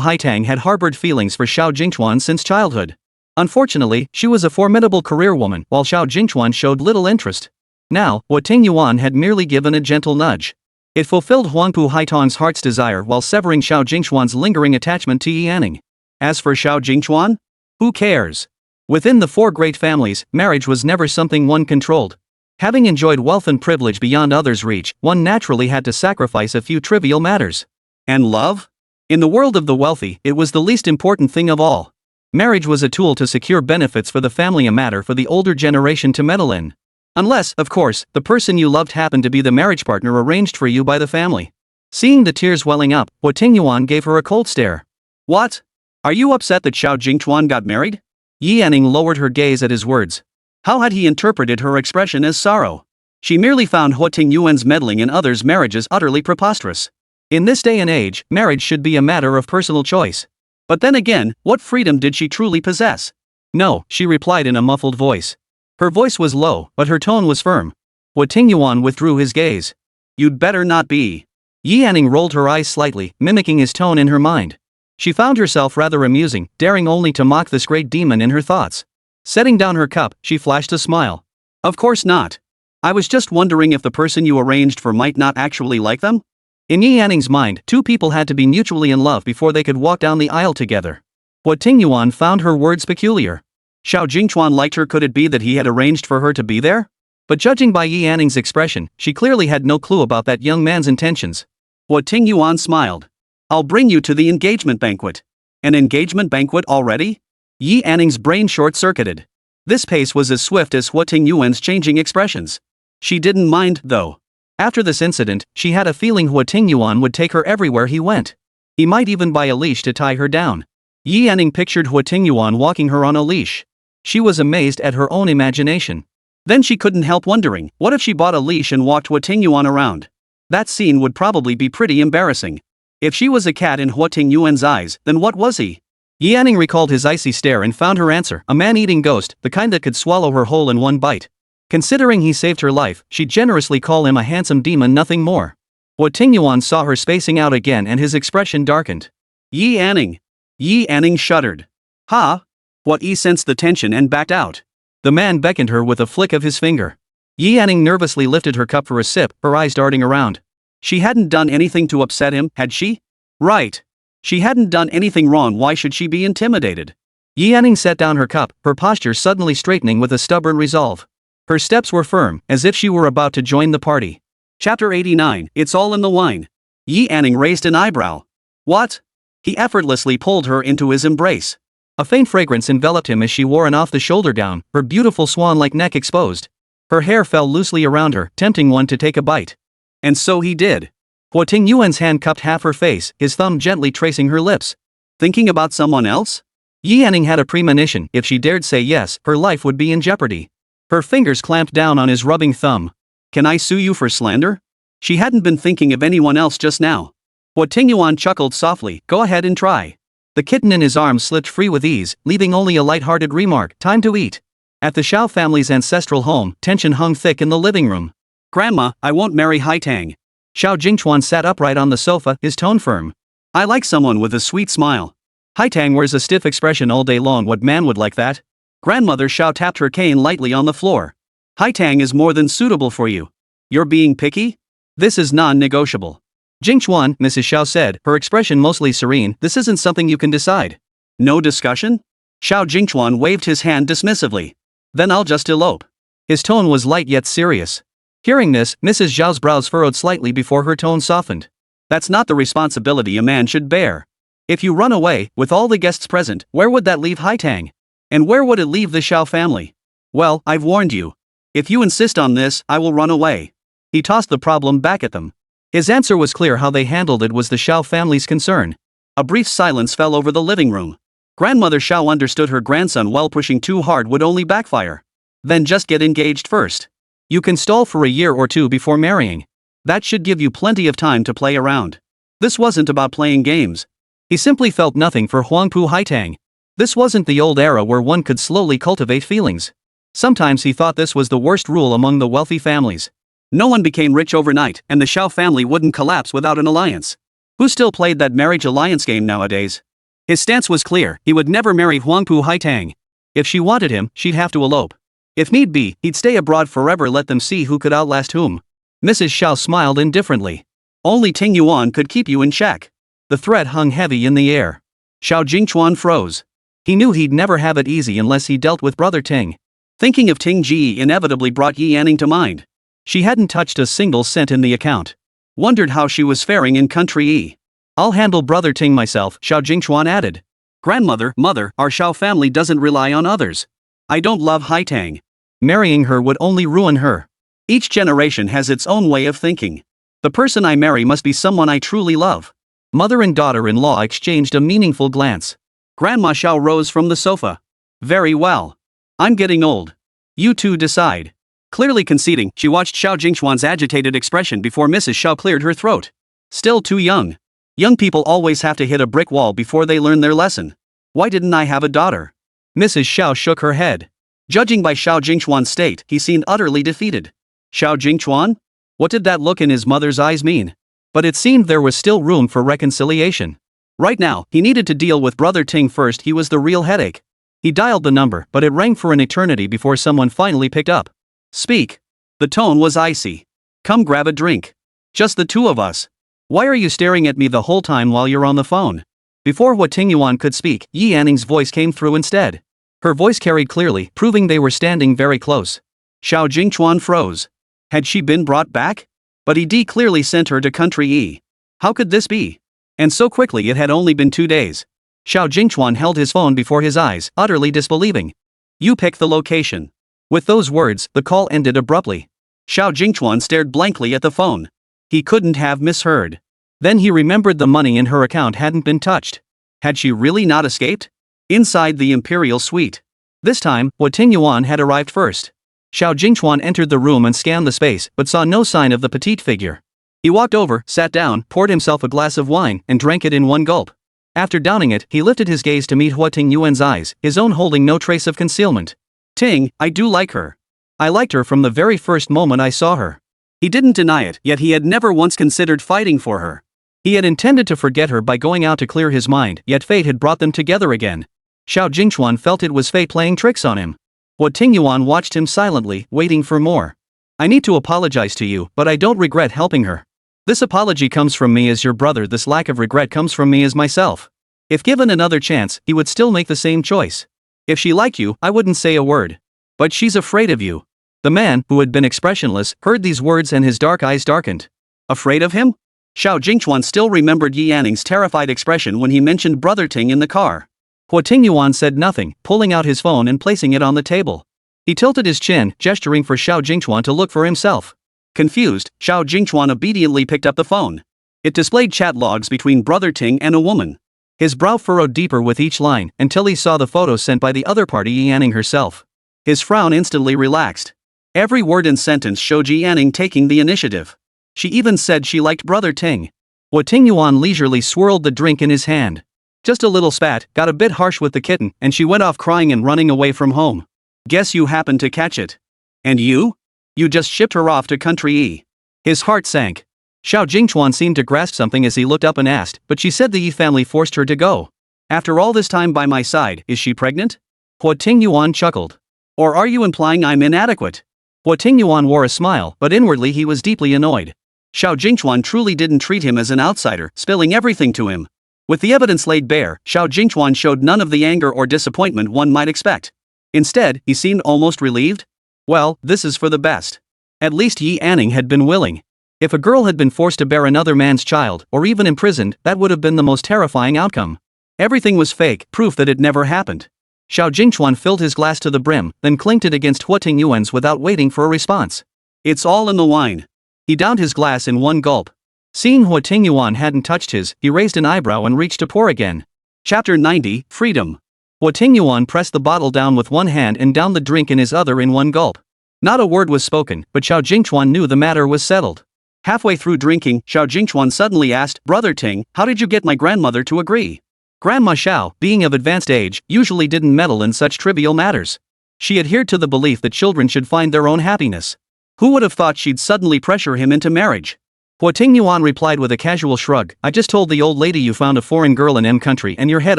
Haitang had harbored feelings for Xiao Jingchuan since childhood. Unfortunately, she was a formidable career woman, while Xiao Jingchuan showed little interest. Now, Huo Tingyuan had merely given a gentle nudge. It fulfilled Huangpu Haitang's heart's desire while severing Xiao Jingchuan's lingering attachment to Yi Yanning. As for Xiao Jingchuan? Who cares? Within the 4 great families, marriage was never something one controlled. Having enjoyed wealth and privilege beyond others' reach, one naturally had to sacrifice a few trivial matters. And love? In the world of the wealthy, it was the least important thing of all. Marriage was a tool to secure benefits for the family, a matter for the older generation to meddle in. Unless, of course, the person you loved happened to be the marriage partner arranged for you by the family. Seeing the tears welling up, Huo Tingyuan gave her a cold stare. What? Are you upset that Xiao Jingchuan got married? Yi Yanning lowered her gaze at his words. How had he interpreted her expression as sorrow? She merely found Huo Tingyuan's meddling in others' marriages utterly preposterous. In this day and age, marriage should be a matter of personal choice. But then again, what freedom did she truly possess? No, she replied in a muffled voice. Her voice was low, but her tone was firm. Huo Tingyuan withdrew his gaze. You'd better not be. Yi Yanning rolled her eyes slightly, mimicking his tone in her mind. She found herself rather amusing, daring only to mock this great demon in her thoughts. Setting down her cup, she flashed a smile. Of course not. I was just wondering if the person you arranged for might not actually like them? In Yi Yanning's mind, 2 people had to be mutually in love before they could walk down the aisle together. Huo Tingyuan found her words peculiar. Xiao Jingchuan liked her. Could it be that he had arranged for her to be there? But judging by Yi Yanning's expression, she clearly had no clue about that young man's intentions. Huo Tingyuan smiled. I'll bring you to the engagement banquet. An engagement banquet already? Yi Yanning's brain short-circuited. This pace was as swift as Huo Tingyuan's changing expressions. She didn't mind, though. After this incident, she had a feeling Huo Tingyuan would take her everywhere he went. He might even buy a leash to tie her down. Yi Yanning pictured Huo Tingyuan walking her on a leash. She was amazed at her own imagination. Then she couldn't help wondering, what if she bought a leash and walked Huo Tingyuan around? That scene would probably be pretty embarrassing. If she was a cat in Huo Tingyuan's eyes, then what was he? Yanning recalled his icy stare and found her answer, a man-eating ghost, the kind that could swallow her whole in one bite. Considering he saved her life, she'd generously call him a handsome demon, nothing more. Huo Tingyuan saw her spacing out again and his expression darkened. Yi Anning. Yi Anning shuddered. Ha! What Yi sensed the tension and backed out. The man beckoned her with a flick of his finger. Yi Anning nervously lifted her cup for a sip, her eyes darting around. She hadn't done anything to upset him, had she? Right. She hadn't done anything wrong, why should she be intimidated? Yi Anning set down her cup, her posture suddenly straightening with a stubborn resolve. Her steps were firm, as if she were about to join the party. Chapter 89, It's All in the Wine. Yi Anning raised an eyebrow. What? He effortlessly pulled her into his embrace. A faint fragrance enveloped him as she wore an off-the-shoulder gown, her beautiful swan-like neck exposed. Her hair fell loosely around her, tempting one to take a bite. And so he did. Huo Tingyuan's hand cupped half her face, his thumb gently tracing her lips. Thinking about someone else? Yi Anning had a premonition, if she dared say yes, her life would be in jeopardy. Her fingers clamped down on his rubbing thumb. Can I sue you for slander? She hadn't been thinking of anyone else just now. Huo Tingyuan chuckled softly, go ahead and try. The kitten in his arms slipped free with ease, leaving only a light-hearted remark, time to eat. At the Shao family's ancestral home, tension hung thick in the living room. Grandma, I won't marry Haitang. Xiao Jingchuan sat upright on the sofa, his tone firm. I like someone with a sweet smile. Haitang wears a stiff expression all day long, what man would like that? Grandmother Xiao tapped her cane lightly on the floor. Haitang is more than suitable for you. You're being picky? This is non-negotiable. Jingchuan, Mrs. Xiao said, her expression mostly serene, this isn't something you can decide. No discussion? Xiao Jingchuan waved his hand dismissively. Then I'll just elope. His tone was light yet serious. Hearing this, Mrs. Zhao's brows furrowed slightly before her tone softened. That's not the responsibility a man should bear. If you run away, with all the guests present, where would that leave Haitang? And where would it leave the Xiao family? Well, I've warned you. If you insist on this, I will run away. He tossed the problem back at them. His answer was clear, how they handled it was the Xiao family's concern. A brief silence fell over the living room. Grandmother Xiao understood her grandson well, pushing too hard would only backfire. Then just get engaged first. You can stall for a year or two before marrying. That should give you plenty of time to play around. This wasn't about playing games. He simply felt nothing for Huangpu Haitang. This wasn't the old era where one could slowly cultivate feelings. Sometimes he thought this was the worst rule among the wealthy families. No one became rich overnight, and the Xiao family wouldn't collapse without an alliance. Who still played that marriage alliance game nowadays? His stance was clear, he would never marry Huangpu Haitang. If she wanted him, she'd have to elope. If need be, he'd stay abroad forever, let them see who could outlast whom. Mrs. Xiao smiled indifferently. Only Tingyuan could keep you in check. The threat hung heavy in the air. Xiao Jingchuan froze. He knew he'd never have it easy unless he dealt with brother Ting. Thinking of Ting Ji inevitably brought Yi Anning to mind. She hadn't touched a single cent in the account. Wondered how she was faring in country E. I'll handle brother Ting myself, Xiao Jingchuan added. Grandmother, mother, our Xiao family doesn't rely on others. I don't love Haitang. Marrying her would only ruin her. Each generation has its own way of thinking. The person I marry must be someone I truly love. Mother and daughter-in-law exchanged a meaningful glance. Grandma Xiao rose from the sofa. Very well. I'm getting old. You two decide. Clearly conceding, she watched Xiao Jingchuan's agitated expression before Mrs. Xiao cleared her throat. Still too young. Young people always have to hit a brick wall before they learn their lesson. Why didn't I have a daughter? Mrs. Xiao shook her head. Judging by Xiao Jingchuan's state, he seemed utterly defeated. Xiao Jingchuan? What did that look in his mother's eyes mean? But it seemed there was still room for reconciliation. Right now, he needed to deal with brother Ting first. He was the real headache. He dialed the number, but it rang for an eternity before someone finally picked up. Speak. The tone was icy. Come grab a drink. Just the two of us. Why are you staring at me the whole time while you're on the phone? Before Huo Tingyuan could speak, Yi Anning's voice came through instead. Her voice carried clearly, proving they were standing very close. Xiao Jingchuan froze. Had she been brought back? But Yi clearly sent her to country E. How could this be? And so quickly, it had only been 2 days. Xiao Jingchuan held his phone before his eyes, utterly disbelieving. You pick the location. With those words, the call ended abruptly. Xiao Jingchuan stared blankly at the phone. He couldn't have misheard. Then he remembered the money in her account hadn't been touched. Had she really not escaped? Inside the imperial suite. This time, Huo Tingyuan had arrived first. Xiao Jingchuan entered the room and scanned the space, but saw no sign of the petite figure. He walked over, sat down, poured himself a glass of wine, and drank it in one gulp. After downing it, he lifted his gaze to meet Huo Tingyuan's eyes, his own holding no trace of concealment. Ting, I do like her. I liked her from the very first moment I saw her. He didn't deny it, yet he had never once considered fighting for her. He had intended to forget her by going out to clear his mind, yet fate had brought them together again. Xiao Jingchuan felt it was fate playing tricks on him. Huo Tingyuan watched him silently, waiting for more. I need to apologize to you, but I don't regret helping her. This apology comes from me as your brother. This lack of regret comes from me as myself. If given another chance, he would still make the same choice. If she liked you, I wouldn't say a word. But she's afraid of you. The man, who had been expressionless, heard these words and his dark eyes darkened. Afraid of him? Xiao Jingchuan still remembered Yi Anning's terrified expression when he mentioned Brother Ting in the car. Huo Tingyuan said nothing, pulling out his phone and placing it on the table. He tilted his chin, gesturing for Xiao Jingchuan to look for himself. Confused, Xiao Jingchuan obediently picked up the phone. It displayed chat logs between Brother Ting and a woman. His brow furrowed deeper with each line, until he saw the photo sent by the other party, Yi Anning herself. His frown instantly relaxed. Every word and sentence showed Yi Anning taking the initiative. She even said she liked Brother Ting. Huo Tingyuan leisurely swirled the drink in his hand. Just a little spat, got a bit harsh with the kitten, and she went off crying and running away from home. Guess you happened to catch it. And you? You just shipped her off to country E. His heart sank. Xiao Jingchuan seemed to grasp something as he looked up and asked, but she said the Yi family forced her to go. After all this time by my side, is she pregnant? Huo Tingyuan chuckled. Or are you implying I'm inadequate? Huo Tingyuan wore a smile, but inwardly he was deeply annoyed. Xiao Jingchuan truly didn't treat him as an outsider, spilling everything to him. With the evidence laid bare, Xiao Jingchuan showed none of the anger or disappointment one might expect. Instead, he seemed almost relieved. Well, this is for the best. At least Yi Anning had been willing. If a girl had been forced to bear another man's child, or even imprisoned, that would have been the most terrifying outcome. Everything was fake, proof that it never happened. Xiao Jingchuan filled his glass to the brim, then clinked it against Huo Tingyuan's without waiting for a response. It's all in the wine. He downed his glass in one gulp. Seeing Huo Tingyuan hadn't touched his, he raised an eyebrow and reached to pour again. Chapter 90, Freedom. Huo Tingyuan pressed the bottle down with one hand and downed the drink in his other in one gulp. Not a word was spoken, but Xiao Jingchuan knew the matter was settled. Halfway through drinking, Xiao Jingchuan suddenly asked, Brother Ting, how did you get my grandmother to agree? Grandma Xiao, being of advanced age, usually didn't meddle in such trivial matters. She adhered to the belief that children should find their own happiness. Who would have thought she'd suddenly pressure him into marriage? Huo Tingyuan replied with a casual shrug, I just told the old lady you found a foreign girl in M country and you're head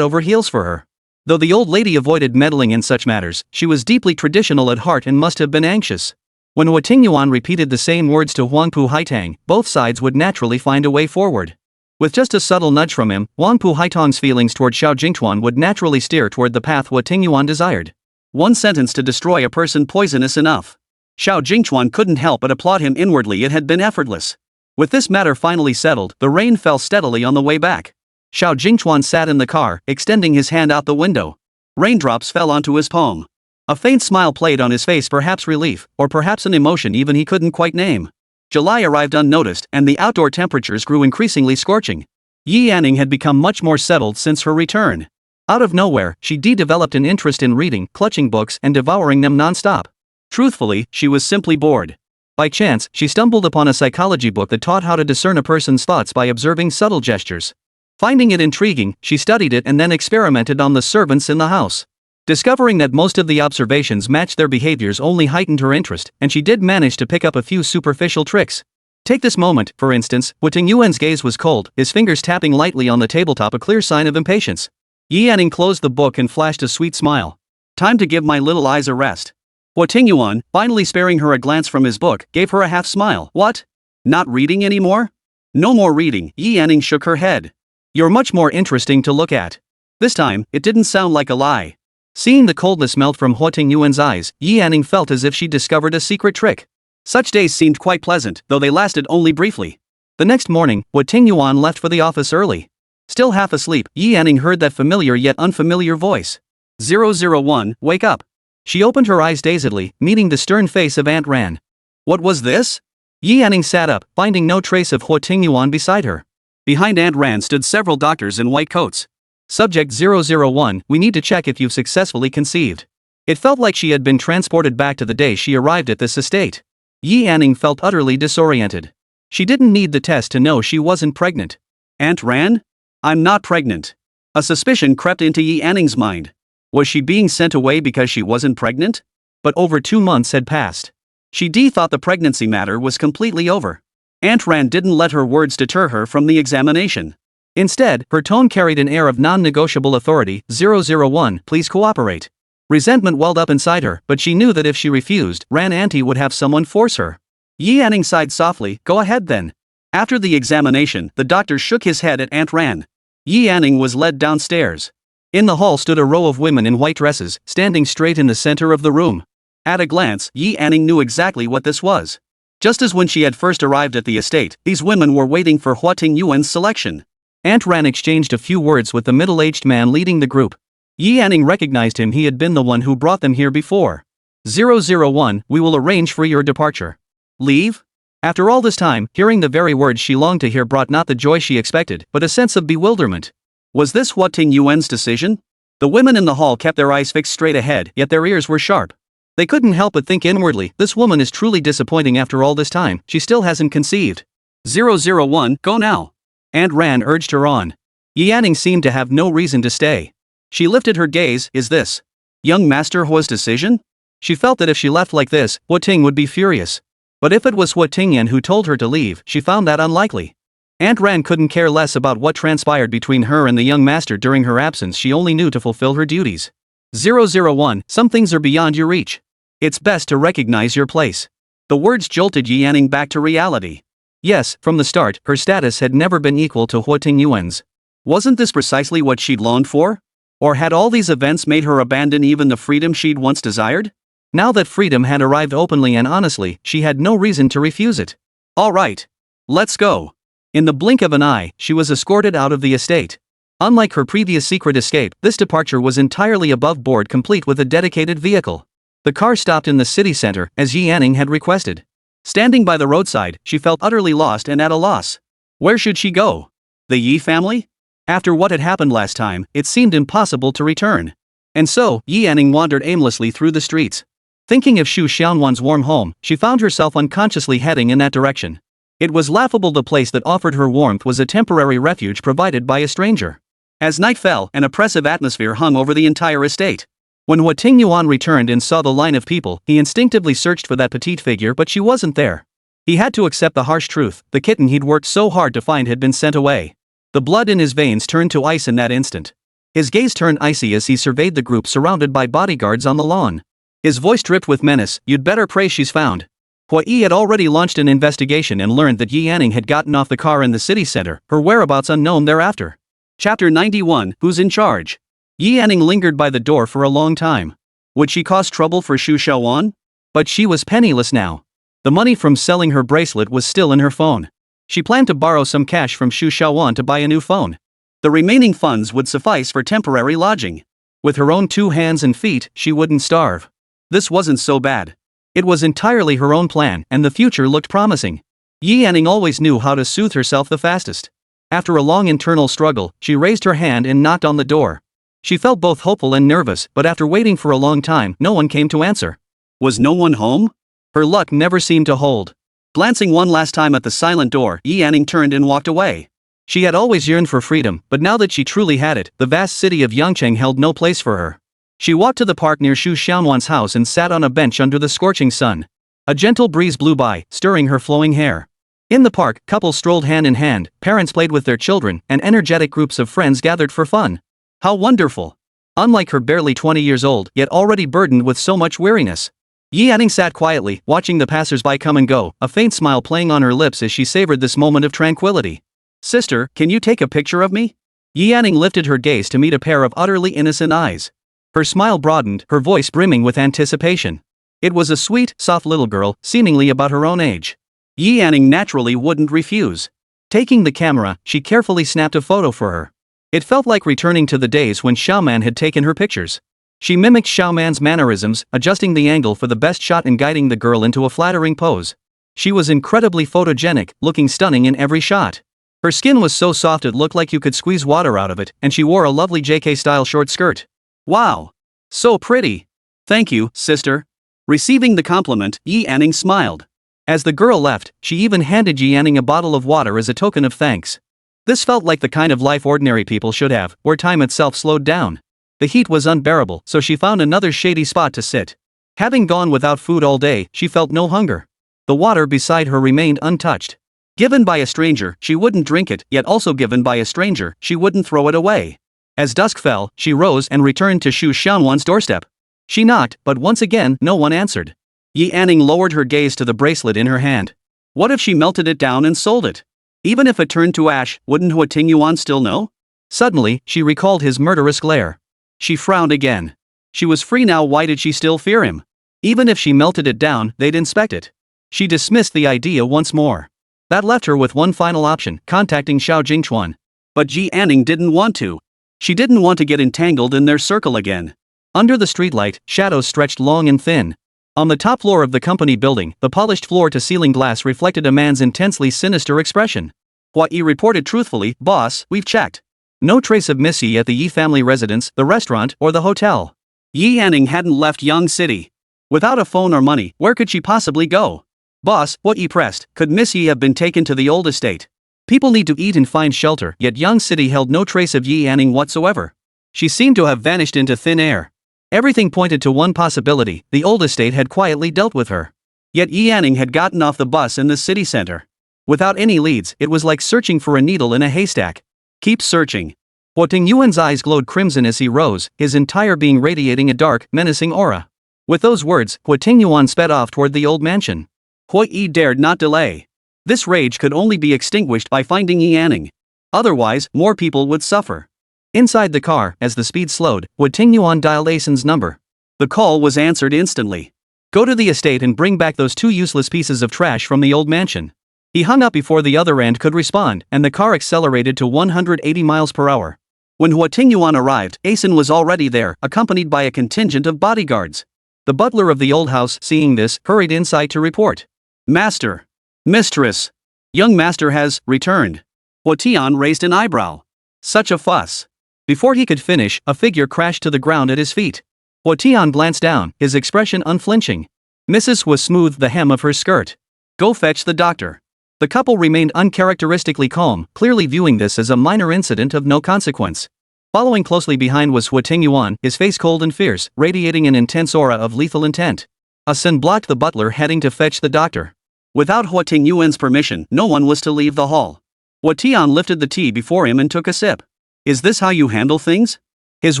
over heels for her. Though the old lady avoided meddling in such matters, she was deeply traditional at heart and must have been anxious. When Huo Tingyuan repeated the same words to Huangpu Haitang, both sides would naturally find a way forward. With just a subtle nudge from him, Huangpu Haitang's feelings toward Xiao Jingchuan would naturally steer toward the path Huo Tingyuan desired. One sentence to destroy a person poisonous enough. Xiao Jingchuan couldn't help but applaud him inwardly. It had been effortless. With this matter finally settled, the rain fell steadily on the way back. Xiao Jingchuan sat in the car, extending his hand out the window. Raindrops fell onto his palm. A faint smile played on his face, perhaps relief, or perhaps an emotion even he couldn't quite name. July arrived unnoticed, and the outdoor temperatures grew increasingly scorching. Yi Anning had become much more settled since her return. Out of nowhere, she developed an interest in reading, clutching books and devouring them non-stop. Truthfully, she was simply bored. By chance, she stumbled upon a psychology book that taught how to discern a person's thoughts by observing subtle gestures. Finding it intriguing, she studied it and then experimented on the servants in the house. Discovering that most of the observations matched their behaviors only heightened her interest, and she did manage to pick up a few superficial tricks. Take this moment, for instance. Huo Tingyuan's gaze was cold, his fingers tapping lightly on the tabletop, a clear sign of impatience. Yi Anning closed the book and flashed a sweet smile. Time to give my little eyes a rest. Huo Tingyuan, finally sparing her a glance from his book, gave her a half smile. What? Not reading anymore? No more reading. Yi Anning shook her head. You're much more interesting to look at. This time, it didn't sound like a lie. Seeing the coldness melt from Huo Tingyuan's eyes, Yi Anning felt as if she discovered a secret trick. Such days seemed quite pleasant, though they lasted only briefly. The next morning, Huo Tingyuan left for the office early. Still half asleep, Yi Anning heard that familiar yet unfamiliar voice. 001, wake up. She opened her eyes dazedly, meeting the stern face of Aunt Ran. What was this? Yi Anning sat up, finding no trace of Huo Tingyuan beside her. Behind Aunt Ran stood several doctors in white coats. Subject 001, we need to check if you've successfully conceived. It felt like she had been transported back to the day she arrived at this estate. Yi Anning felt utterly disoriented. She didn't need the test to know she wasn't pregnant. Aunt Ran? I'm not pregnant. A suspicion crept into Yi Anning's mind. Was she being sent away because she wasn't pregnant? But over 2 months had passed. She thought the pregnancy matter was completely over. Aunt Ran didn't let her words deter her from the examination. Instead, her tone carried an air of non-negotiable authority. 001, please cooperate. Resentment welled up inside her, but she knew that if she refused, Ran Auntie would have someone force her. Yi Anning sighed softly. Go ahead then. After the examination, the doctor shook his head at Aunt Ran. Yi Anning was led downstairs. In the hall stood a row of women in white dresses, standing straight in the center of the room. At a glance, Yi Anning knew exactly what this was. Just as when she had first arrived at the estate, these women were waiting for Huo Tingyuan's selection. Aunt Ran exchanged a few words with the middle-aged man leading the group. Yi Anning recognized him. He had been the one who brought them here before. 001, we will arrange for your departure. Leave? After all this time, hearing the very words she longed to hear brought not the joy she expected, but a sense of bewilderment. Was this Huo Tingyuan's decision? The women in the hall kept their eyes fixed straight ahead, yet their ears were sharp. They couldn't help but think inwardly, this woman is truly disappointing after all this time, she still hasn't conceived. 001, go now. Aunt Ran urged her on. Yi Anning seemed to have no reason to stay. She lifted her gaze. Is this young Master Huo's decision? She felt that if she left like this, Huo Ting would be furious. But if it was Huo Tingyuan who told her to leave, she found that unlikely. Aunt Ran couldn't care less about what transpired between her and the young master during her absence. She only knew to fulfill her duties. 001, some things are beyond your reach. It's best to recognize your place. The words jolted Yi Anning back to reality. Yes, from the start, her status had never been equal to Huo Tingyuan's. Wasn't this precisely what she'd longed for? Or had all these events made her abandon even the freedom she'd once desired? Now that freedom had arrived openly and honestly, she had no reason to refuse it. All right. Let's go. In the blink of an eye, she was escorted out of the estate. Unlike her previous secret escape, this departure was entirely above board, complete with a dedicated vehicle. The car stopped in the city center, as Yi Anning had requested. Standing by the roadside, she felt utterly lost and at a loss. Where should she go? The Yi family? After what had happened last time, it seemed impossible to return. And so, Yi Anning wandered aimlessly through the streets. Thinking of Shu Xiaonuan's warm home, she found herself unconsciously heading in that direction. It was laughable the place that offered her warmth was a temporary refuge provided by a stranger. As night fell, an oppressive atmosphere hung over the entire estate. When Huo Tingyuan returned and saw the line of people, he instinctively searched for that petite figure, but she wasn't there. He had to accept the harsh truth: the kitten he'd worked so hard to find had been sent away. The blood in his veins turned to ice in that instant. His gaze turned icy as he surveyed the group surrounded by bodyguards on the lawn. His voice dripped with menace. You'd better pray she's found. Huo Yi had already launched an investigation and learned that Yi Anning had gotten off the car in the city center, her whereabouts unknown thereafter. Chapter 91, Who's in Charge? Yi Anning lingered by the door for a long time. Would she cause trouble for Shu Xiaowan? But she was penniless now. The money from selling her bracelet was still in her phone. She planned to borrow some cash from Shu Xiaowan to buy a new phone. The remaining funds would suffice for temporary lodging. With her own 2 hands and feet, she wouldn't starve. This wasn't so bad. It was entirely her own plan, and the future looked promising. Yi Anning always knew how to soothe herself the fastest. After a long internal struggle, she raised her hand and knocked on the door. She felt both hopeful and nervous, but after waiting for a long time, no one came to answer. Was no one home? Her luck never seemed to hold. Glancing one last time at the silent door, Yi Anning turned and walked away. She had always yearned for freedom, but now that she truly had it, the vast city of Yangcheng held no place for her. She walked to the park near Shu Xiaonuan's house and sat on a bench under the scorching sun. A gentle breeze blew by, stirring her flowing hair. In the park, couples strolled hand in hand, parents played with their children, and energetic groups of friends gathered for fun. How wonderful! Unlike her barely 20 years old, yet already burdened with so much weariness. Yi Anning sat quietly, watching the passers-by come and go, a faint smile playing on her lips as she savored this moment of tranquility. Sister, can you take a picture of me? Yi Anning lifted her gaze to meet a pair of utterly innocent eyes. Her smile broadened, her voice brimming with anticipation. It was a sweet, soft little girl, seemingly about her own age. Yi Anning naturally wouldn't refuse. Taking the camera, she carefully snapped a photo for her. It felt like returning to the days when Xiaoman had taken her pictures. She mimicked Xiaoman's mannerisms, adjusting the angle for the best shot and guiding the girl into a flattering pose. She was incredibly photogenic, looking stunning in every shot. Her skin was so soft it looked like you could squeeze water out of it, and she wore a lovely JK-style short skirt. Wow! So pretty! Thank you, sister. Receiving the compliment, Yi Anning smiled. As the girl left, she even handed Yi Anning a bottle of water as a token of thanks. This felt like the kind of life ordinary people should have, where time itself slowed down. The heat was unbearable, so she found another shady spot to sit. Having gone without food all day, she felt no hunger. The water beside her remained untouched. Given by a stranger, she wouldn't drink it, yet also given by a stranger, she wouldn't throw it away. As dusk fell, she rose and returned to Shu Xianwan's doorstep. She knocked, but once again, no one answered. Yi Anning lowered her gaze to the bracelet in her hand. What if she melted it down and sold it? Even if it turned to ash, wouldn't Huo Tingyuan still know? Suddenly, she recalled his murderous glare. She frowned again. She was free now, why did she still fear him? Even if she melted it down, they'd inspect it. She dismissed the idea once more. That left her with one final option, contacting Xiao Jingchuan. But Yi Anning didn't want to. She didn't want to get entangled in their circle again. Under the streetlight, shadows stretched long and thin. On the top floor of the company building, the polished floor-to-ceiling glass reflected a man's intensely sinister expression. Hua Yi reported truthfully, "Boss, we've checked. No trace of Miss Yi at the Yi family residence, the restaurant, or the hotel." Yi Anning hadn't left Yang City. Without a phone or money, where could she possibly go? "Boss," Hua Yi pressed, "could Miss Yi have been taken to the old estate? People need to eat and find shelter, yet Yang City held no trace of Yi Anning whatsoever. She seemed to have vanished into thin air. Everything pointed to one possibility, the old estate had quietly dealt with her. Yet Yi Anning had gotten off the bus in the city center. Without any leads, it was like searching for a needle in a haystack. Keep searching. Huo Tingyuan's eyes glowed crimson as he rose, his entire being radiating a dark, menacing aura. With those words, Huo Tingyuan sped off toward the old mansion. Hua Yi dared not delay. This rage could only be extinguished by finding Yi Anning. Otherwise, more people would suffer. Inside the car, as the speed slowed, Huo Tingyuan dialed Asen's number. The call was answered instantly. "Go to the estate and bring back those two useless pieces of trash from the old mansion." He hung up before the other end could respond, and the car accelerated to 180 miles per hour. When Huo Tingyuan arrived, Asen was already there, accompanied by a contingent of bodyguards. The butler of the old house, seeing this, hurried inside to report. "Master. Mistress. Young master has returned." Huo Tian raised an eyebrow. Such a fuss. Before he could finish, a figure crashed to the ground at his feet. Huo Tian glanced down, his expression unflinching. Mrs. was smoothed the hem of her skirt. "Go fetch the doctor." The couple remained uncharacteristically calm, clearly viewing this as a minor incident of no consequence. Following closely behind was Huo Tingyuan, his face cold and fierce, radiating an intense aura of lethal intent. Asen blocked the butler heading to fetch the doctor. Without Huo Tingyuan's permission, no one was to leave the hall. Huo Tian lifted the tea before him and took a sip. "Is this how you handle things?" His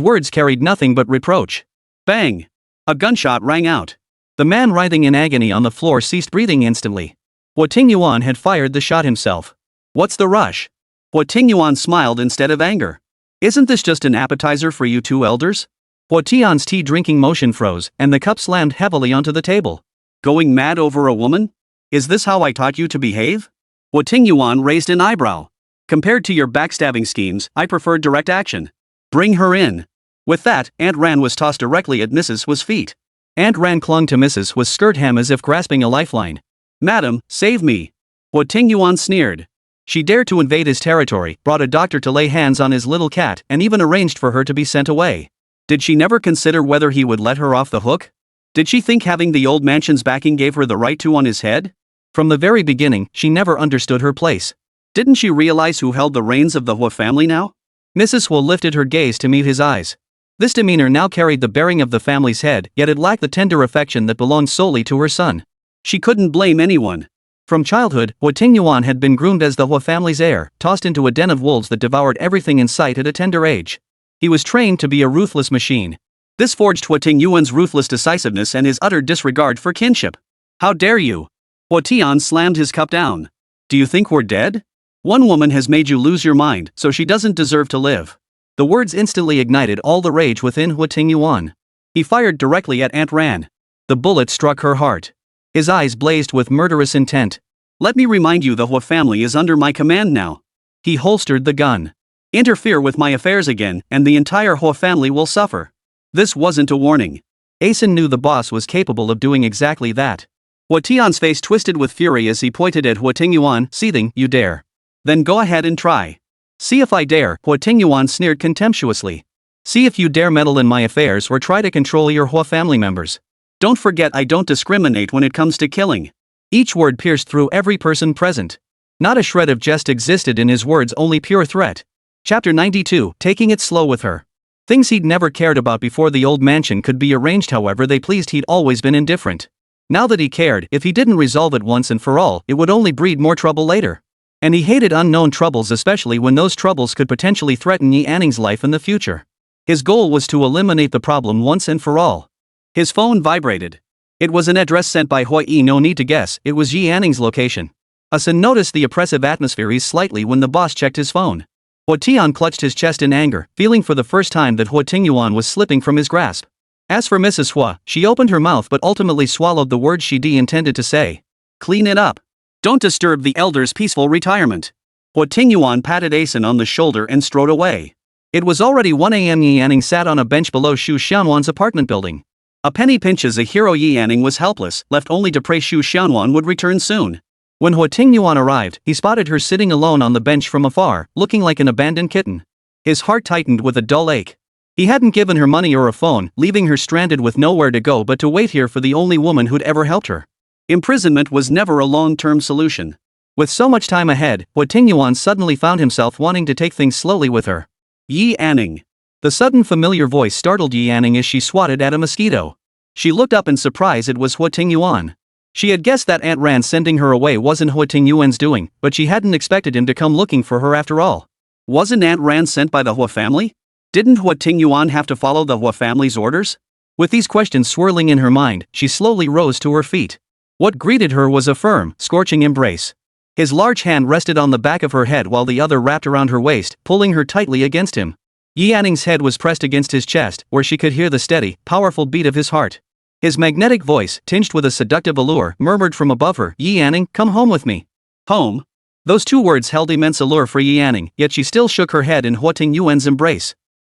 words carried nothing but reproach. Bang! A gunshot rang out. The man writhing in agony on the floor ceased breathing instantly. Huo Tingyuan had fired the shot himself. "What's the rush?" Huo Tingyuan smiled instead of anger. "Isn't this just an appetizer for you two elders?" Huo Tian's tea-drinking motion froze, and the cup slammed heavily onto the table. "Going mad over a woman? Is this how I taught you to behave?" Huo Tingyuan raised an eyebrow. "Compared to your backstabbing schemes, I prefer direct action. Bring her in." With that, Aunt Ran was tossed directly at Mrs. Huo's feet. Aunt Ran clung to Mrs. Huo's skirt hem as if grasping a lifeline. "Madam, save me." Huo Tingyuan sneered. She dared to invade his territory, brought a doctor to lay hands on his little cat, and even arranged for her to be sent away. Did she never consider whether he would let her off the hook? Did she think having the old mansion's backing gave her the right to on his head? From the very beginning, she never understood her place. Didn't she realize who held the reins of the Huo family now? Mrs. Huo lifted her gaze to meet his eyes. This demeanor now carried the bearing of the family's head, yet it lacked the tender affection that belonged solely to her son. She couldn't blame anyone. From childhood, Huo Tingyuan had been groomed as the Huo family's heir, tossed into a den of wolves that devoured everything in sight at a tender age. He was trained to be a ruthless machine. This forged Huo Tingyuan's ruthless decisiveness and his utter disregard for kinship. "How dare you?" Huo Tian slammed his cup down. "Do you think we're dead? One woman has made you lose your mind, so she doesn't deserve to live." The words instantly ignited all the rage within Huo Tingyuan. He fired directly at Aunt Ran. The bullet struck her heart. His eyes blazed with murderous intent. "Let me remind you, the Huo family is under my command now." He holstered the gun. "Interfere with my affairs again, and the entire Huo family will suffer." This wasn't a warning. Asen knew the boss was capable of doing exactly that. Huo Tian's face twisted with fury as he pointed at Huo Tingyuan, seething, "You dare? Then go ahead and try." "See if I dare," Huo Tingyuan sneered contemptuously. See if you dare meddle in my affairs or try to control your Huo family members. Don't forget I don't discriminate when it comes to killing. Each word pierced through every person present. Not a shred of jest existed in his words, only pure threat. Chapter 92, Taking It Slow with Her. Things he'd never cared about before the old mansion could be arranged however they pleased. He'd always been indifferent. Now that he cared, if he didn't resolve it once and for all, it would only breed more trouble later. And he hated unknown troubles, especially when those troubles could potentially threaten Yi Anning's life in the future. His goal was to eliminate the problem once and for all. His phone vibrated. It was an address sent by Huo Yi. No need to guess, it was Yi Anning's location. Asen noticed the oppressive atmosphere eased slightly when the boss checked his phone. Huo Tian clutched his chest in anger, feeling for the first time that Huo Tingyuan was slipping from his grasp. As for Mrs. Huo, she opened her mouth but ultimately swallowed the words she intended to say. Clean it up. Don't disturb the elder's peaceful retirement. Huo Tingyuan patted Asen on the shoulder and strode away. It was already 1 a.m. Yi Anning sat on a bench below Xu Xianwan's apartment building. A penny pinch as a hero. Yi Anning was helpless, left only to pray Xu Xianwan would return soon. When Huo Tingyuan arrived, he spotted her sitting alone on the bench from afar, looking like an abandoned kitten. His heart tightened with a dull ache. He hadn't given her money or a phone, leaving her stranded with nowhere to go but to wait here for the only woman who'd ever helped her. Imprisonment was never a long-term solution. With so much time ahead, Huo Tingyuan suddenly found himself wanting to take things slowly with her. Yi Anning. The sudden familiar voice startled Yi Anning as she swatted at a mosquito. She looked up in surprise. It was Huo Tingyuan. She had guessed that Aunt Ran sending her away wasn't Huo Tingyuan's doing, but she hadn't expected him to come looking for her after all. Wasn't Aunt Ran sent by the Huo family? Didn't Huo Tingyuan have to follow the Huo family's orders? With these questions swirling in her mind, she slowly rose to her feet. What greeted her was a firm, scorching embrace. His large hand rested on the back of her head while the other wrapped around her waist, pulling her tightly against him. Yi Anning's head was pressed against his chest, where she could hear the steady, powerful beat of his heart. His magnetic voice, tinged with a seductive allure, murmured from above her, "Yi Anning, come home with me." Home? Those two words held immense allure for Yi Anning, yet she still shook her head in Huo Tingyuan's embrace.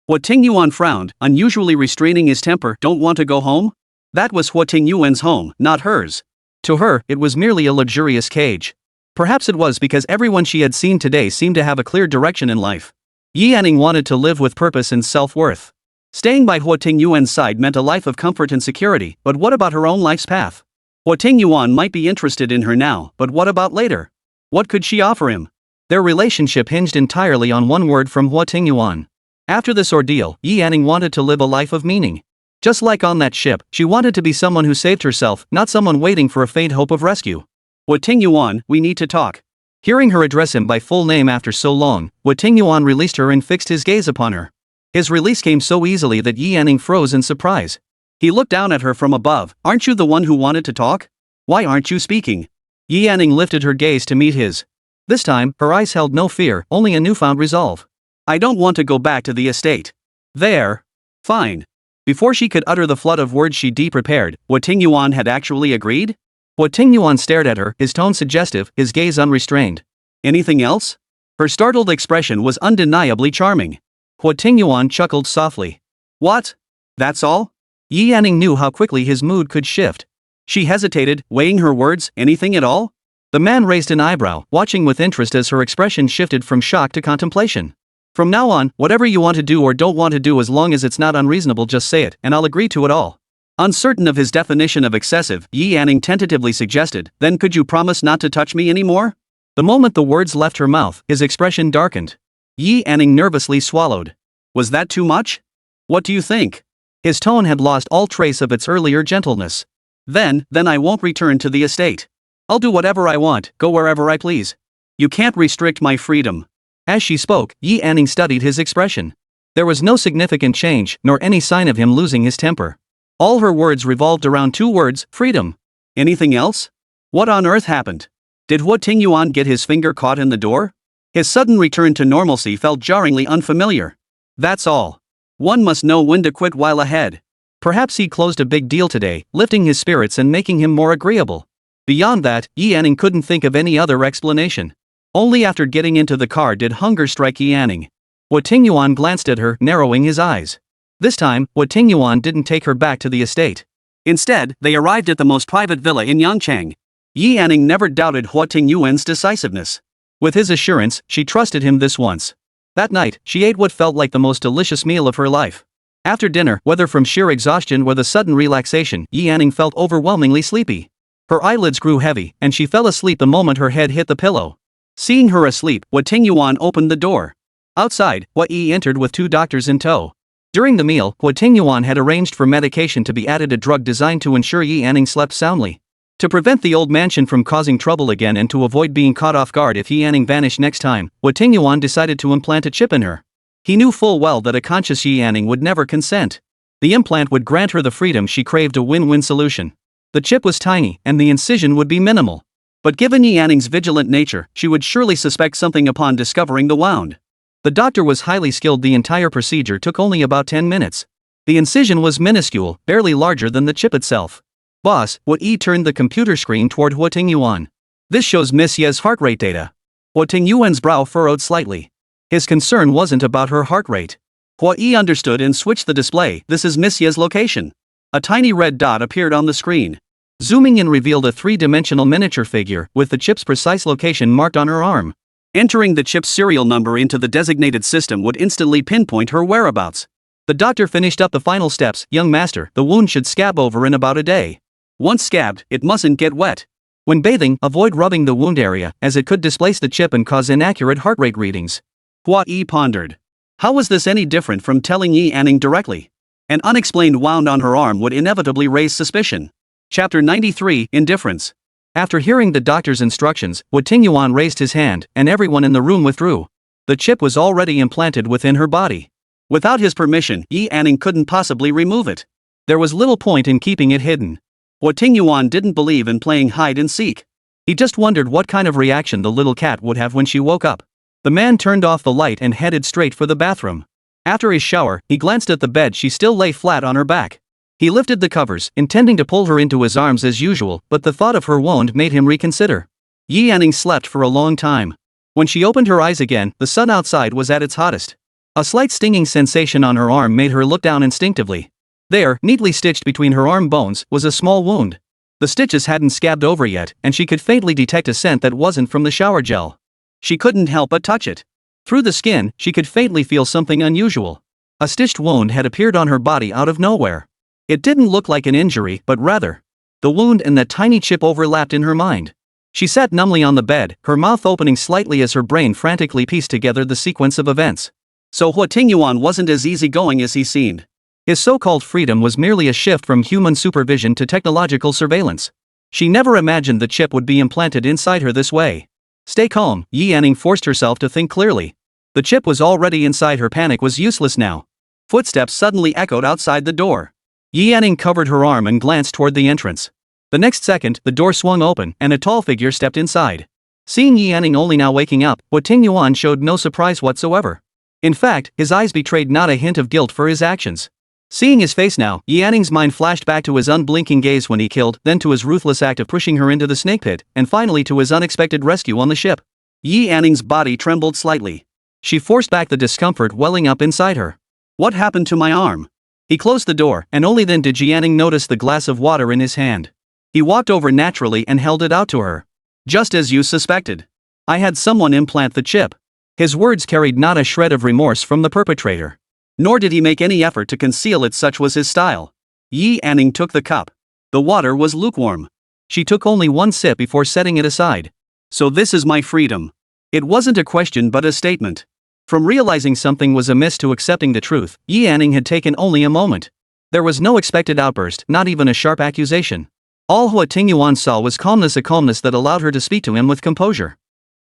Huo Tingyuan frowned, unusually restraining his temper. Don't want to go home? That was Huo Tingyuan's home, not hers. To her, it was merely a luxurious cage. Perhaps it was because everyone she had seen today seemed to have a clear direction in life. Yi Anning wanted to live with purpose and self-worth. Staying by Huo Tingyuan's side meant a life of comfort and security, but what about her own life's path? Huo Tingyuan might be interested in her now, but what about later? What could she offer him? Their relationship hinged entirely on one word from Huo Tingyuan. After this ordeal, Yi Anning wanted to live a life of meaning. Just like on that ship, she wanted to be someone who saved herself, not someone waiting for a faint hope of rescue. Huo Tingyuan, we need to talk. Hearing her address him by full name after so long, Huo Tingyuan released her and fixed his gaze upon her. His release came so easily that Yi Anning froze in surprise. He looked down at her from above. Aren't you the one who wanted to talk? Why aren't you speaking? Yi Anning lifted her gaze to meet his. This time, her eyes held no fear, only a newfound resolve. I don't want to go back to the estate. There. Fine. Before she could utter the flood of words she prepared, Huo Tingyuan had actually agreed? Huo Tingyuan stared at her, his tone suggestive, his gaze unrestrained. Anything else? Her startled expression was undeniably charming. Huo Tingyuan chuckled softly. What? That's all? Yi Anning knew how quickly his mood could shift. She hesitated, weighing her words. Anything at all? The man raised an eyebrow, watching with interest as her expression shifted from shock to contemplation. From now on, whatever you want to do or don't want to do, as long as it's not unreasonable, just say it, and I'll agree to it all. Uncertain of his definition of excessive, Yi Anning tentatively suggested, then could you promise not to touch me anymore? The moment the words left her mouth, his expression darkened. Yi Anning nervously swallowed. Was that too much? What do you think? His tone had lost all trace of its earlier gentleness. Then I won't return to the estate. I'll do whatever I want, go wherever I please. You can't restrict my freedom. As she spoke, Yi Anning studied his expression. There was no significant change, nor any sign of him losing his temper. All her words revolved around two words, freedom. Anything else? What on earth happened? Did Huo Tingyuan get his finger caught in the door? His sudden return to normalcy felt jarringly unfamiliar. That's all. One must know when to quit while ahead. Perhaps he closed a big deal today, lifting his spirits and making him more agreeable. Beyond that, Yi Anning couldn't think of any other explanation. Only after getting into the car did hunger strike Yi Anning. Huo Tingyuan glanced at her, narrowing his eyes. This time, Huo Tingyuan didn't take her back to the estate. Instead, they arrived at the most private villa in Yangchang. Yi Anning never doubted Huo Tingyuan's decisiveness. With his assurance, she trusted him this once. That night, she ate what felt like the most delicious meal of her life. After dinner, whether from sheer exhaustion or the sudden relaxation, Yi Anning felt overwhelmingly sleepy. Her eyelids grew heavy, and she fell asleep the moment her head hit the pillow. Seeing her asleep, Huo Tingyuan opened the door. Outside, Huo Yi entered with 2 doctors in tow. During the meal, Huo Tingyuan had arranged for medication to be added, a drug designed to ensure Yi Anning slept soundly. To prevent the old mansion from causing trouble again and to avoid being caught off guard if Yi Anning vanished next time, Huo Tingyuan decided to implant a chip in her. He knew full well that a conscious Yi Anning would never consent. The implant would grant her the freedom she craved, a win-win solution. The chip was tiny, and the incision would be minimal. But given Yi Anning's vigilant nature, she would surely suspect something upon discovering the wound. The doctor was highly skilled. The entire procedure took only about 10 minutes. The incision was minuscule, barely larger than the chip itself. Boss, Huo Yi turned the computer screen toward Huo Tingyuan. This shows Miss Ye's heart rate data. Huo Tingyuan's brow furrowed slightly. His concern wasn't about her heart rate. Huo Yi understood and switched the display. This is Miss Ye's location. A tiny red dot appeared on the screen. Zooming in revealed a 3-dimensional miniature figure with the chip's precise location marked on her arm. Entering the chip's serial number into the designated system would instantly pinpoint her whereabouts. The doctor finished up the final steps. Young master, the wound should scab over in about a day. Once scabbed, it mustn't get wet. When bathing, avoid rubbing the wound area, as it could displace the chip and cause inaccurate heart rate readings. Huo Yi pondered. How was this any different from telling Yi Anning directly? An unexplained wound on her arm would inevitably raise suspicion. Chapter 93, Indifference. After hearing the doctor's instructions, Huo Tingyuan raised his hand, and everyone in the room withdrew. The chip was already implanted within her body. Without his permission, Yi Anning couldn't possibly remove it. There was little point in keeping it hidden. Huo Tingyuan didn't believe in playing hide and seek. He just wondered what kind of reaction the little cat would have when she woke up. The man turned off the light and headed straight for the bathroom. After his shower, he glanced at the bed. She still lay flat on her back. He lifted the covers, intending to pull her into his arms as usual, but the thought of her wound made him reconsider. Yi Anning slept for a long time. When she opened her eyes again, the sun outside was at its hottest. A slight stinging sensation on her arm made her look down instinctively. There, neatly stitched between her arm bones, was a small wound. The stitches hadn't scabbed over yet, and she could faintly detect a scent that wasn't from the shower gel. She couldn't help but touch it. Through the skin, she could faintly feel something unusual. A stitched wound had appeared on her body out of nowhere. It didn't look like an injury, but rather, the wound and that tiny chip overlapped in her mind. She sat numbly on the bed, her mouth opening slightly as her brain frantically pieced together the sequence of events. So Huo Tingyuan wasn't as easygoing as he seemed. His so-called freedom was merely a shift from human supervision to technological surveillance. She never imagined the chip would be implanted inside her this way. Stay calm, Yi Anning forced herself to think clearly. The chip was already inside her. Panic was useless now. Footsteps suddenly echoed outside the door. Yi Anning covered her arm and glanced toward the entrance. The next second, the door swung open, and a tall figure stepped inside. Seeing Yi Anning only now waking up, Huo Tingyuan showed no surprise whatsoever. In fact, his eyes betrayed not a hint of guilt for his actions. Seeing his face now, Yi Anning's mind flashed back to his unblinking gaze when he killed, then to his ruthless act of pushing her into the snake pit, and finally to his unexpected rescue on the ship. Yi Anning's body trembled slightly. She forced back the discomfort welling up inside her. What happened to my arm? He closed the door, and only then did Yi Anning notice the glass of water in his hand. He walked over naturally and held it out to her. Just as you suspected. I had someone implant the chip. His words carried not a shred of remorse from the perpetrator. Nor did he make any effort to conceal it, such was his style. Yi Anning took the cup. The water was lukewarm. She took only one sip before setting it aside. So this is my freedom. It wasn't a question but a statement. From realizing something was amiss to accepting the truth, Yi Anning had taken only a moment. There was no expected outburst, not even a sharp accusation. All Huo Tingyuan saw was calmness, a calmness that allowed her to speak to him with composure.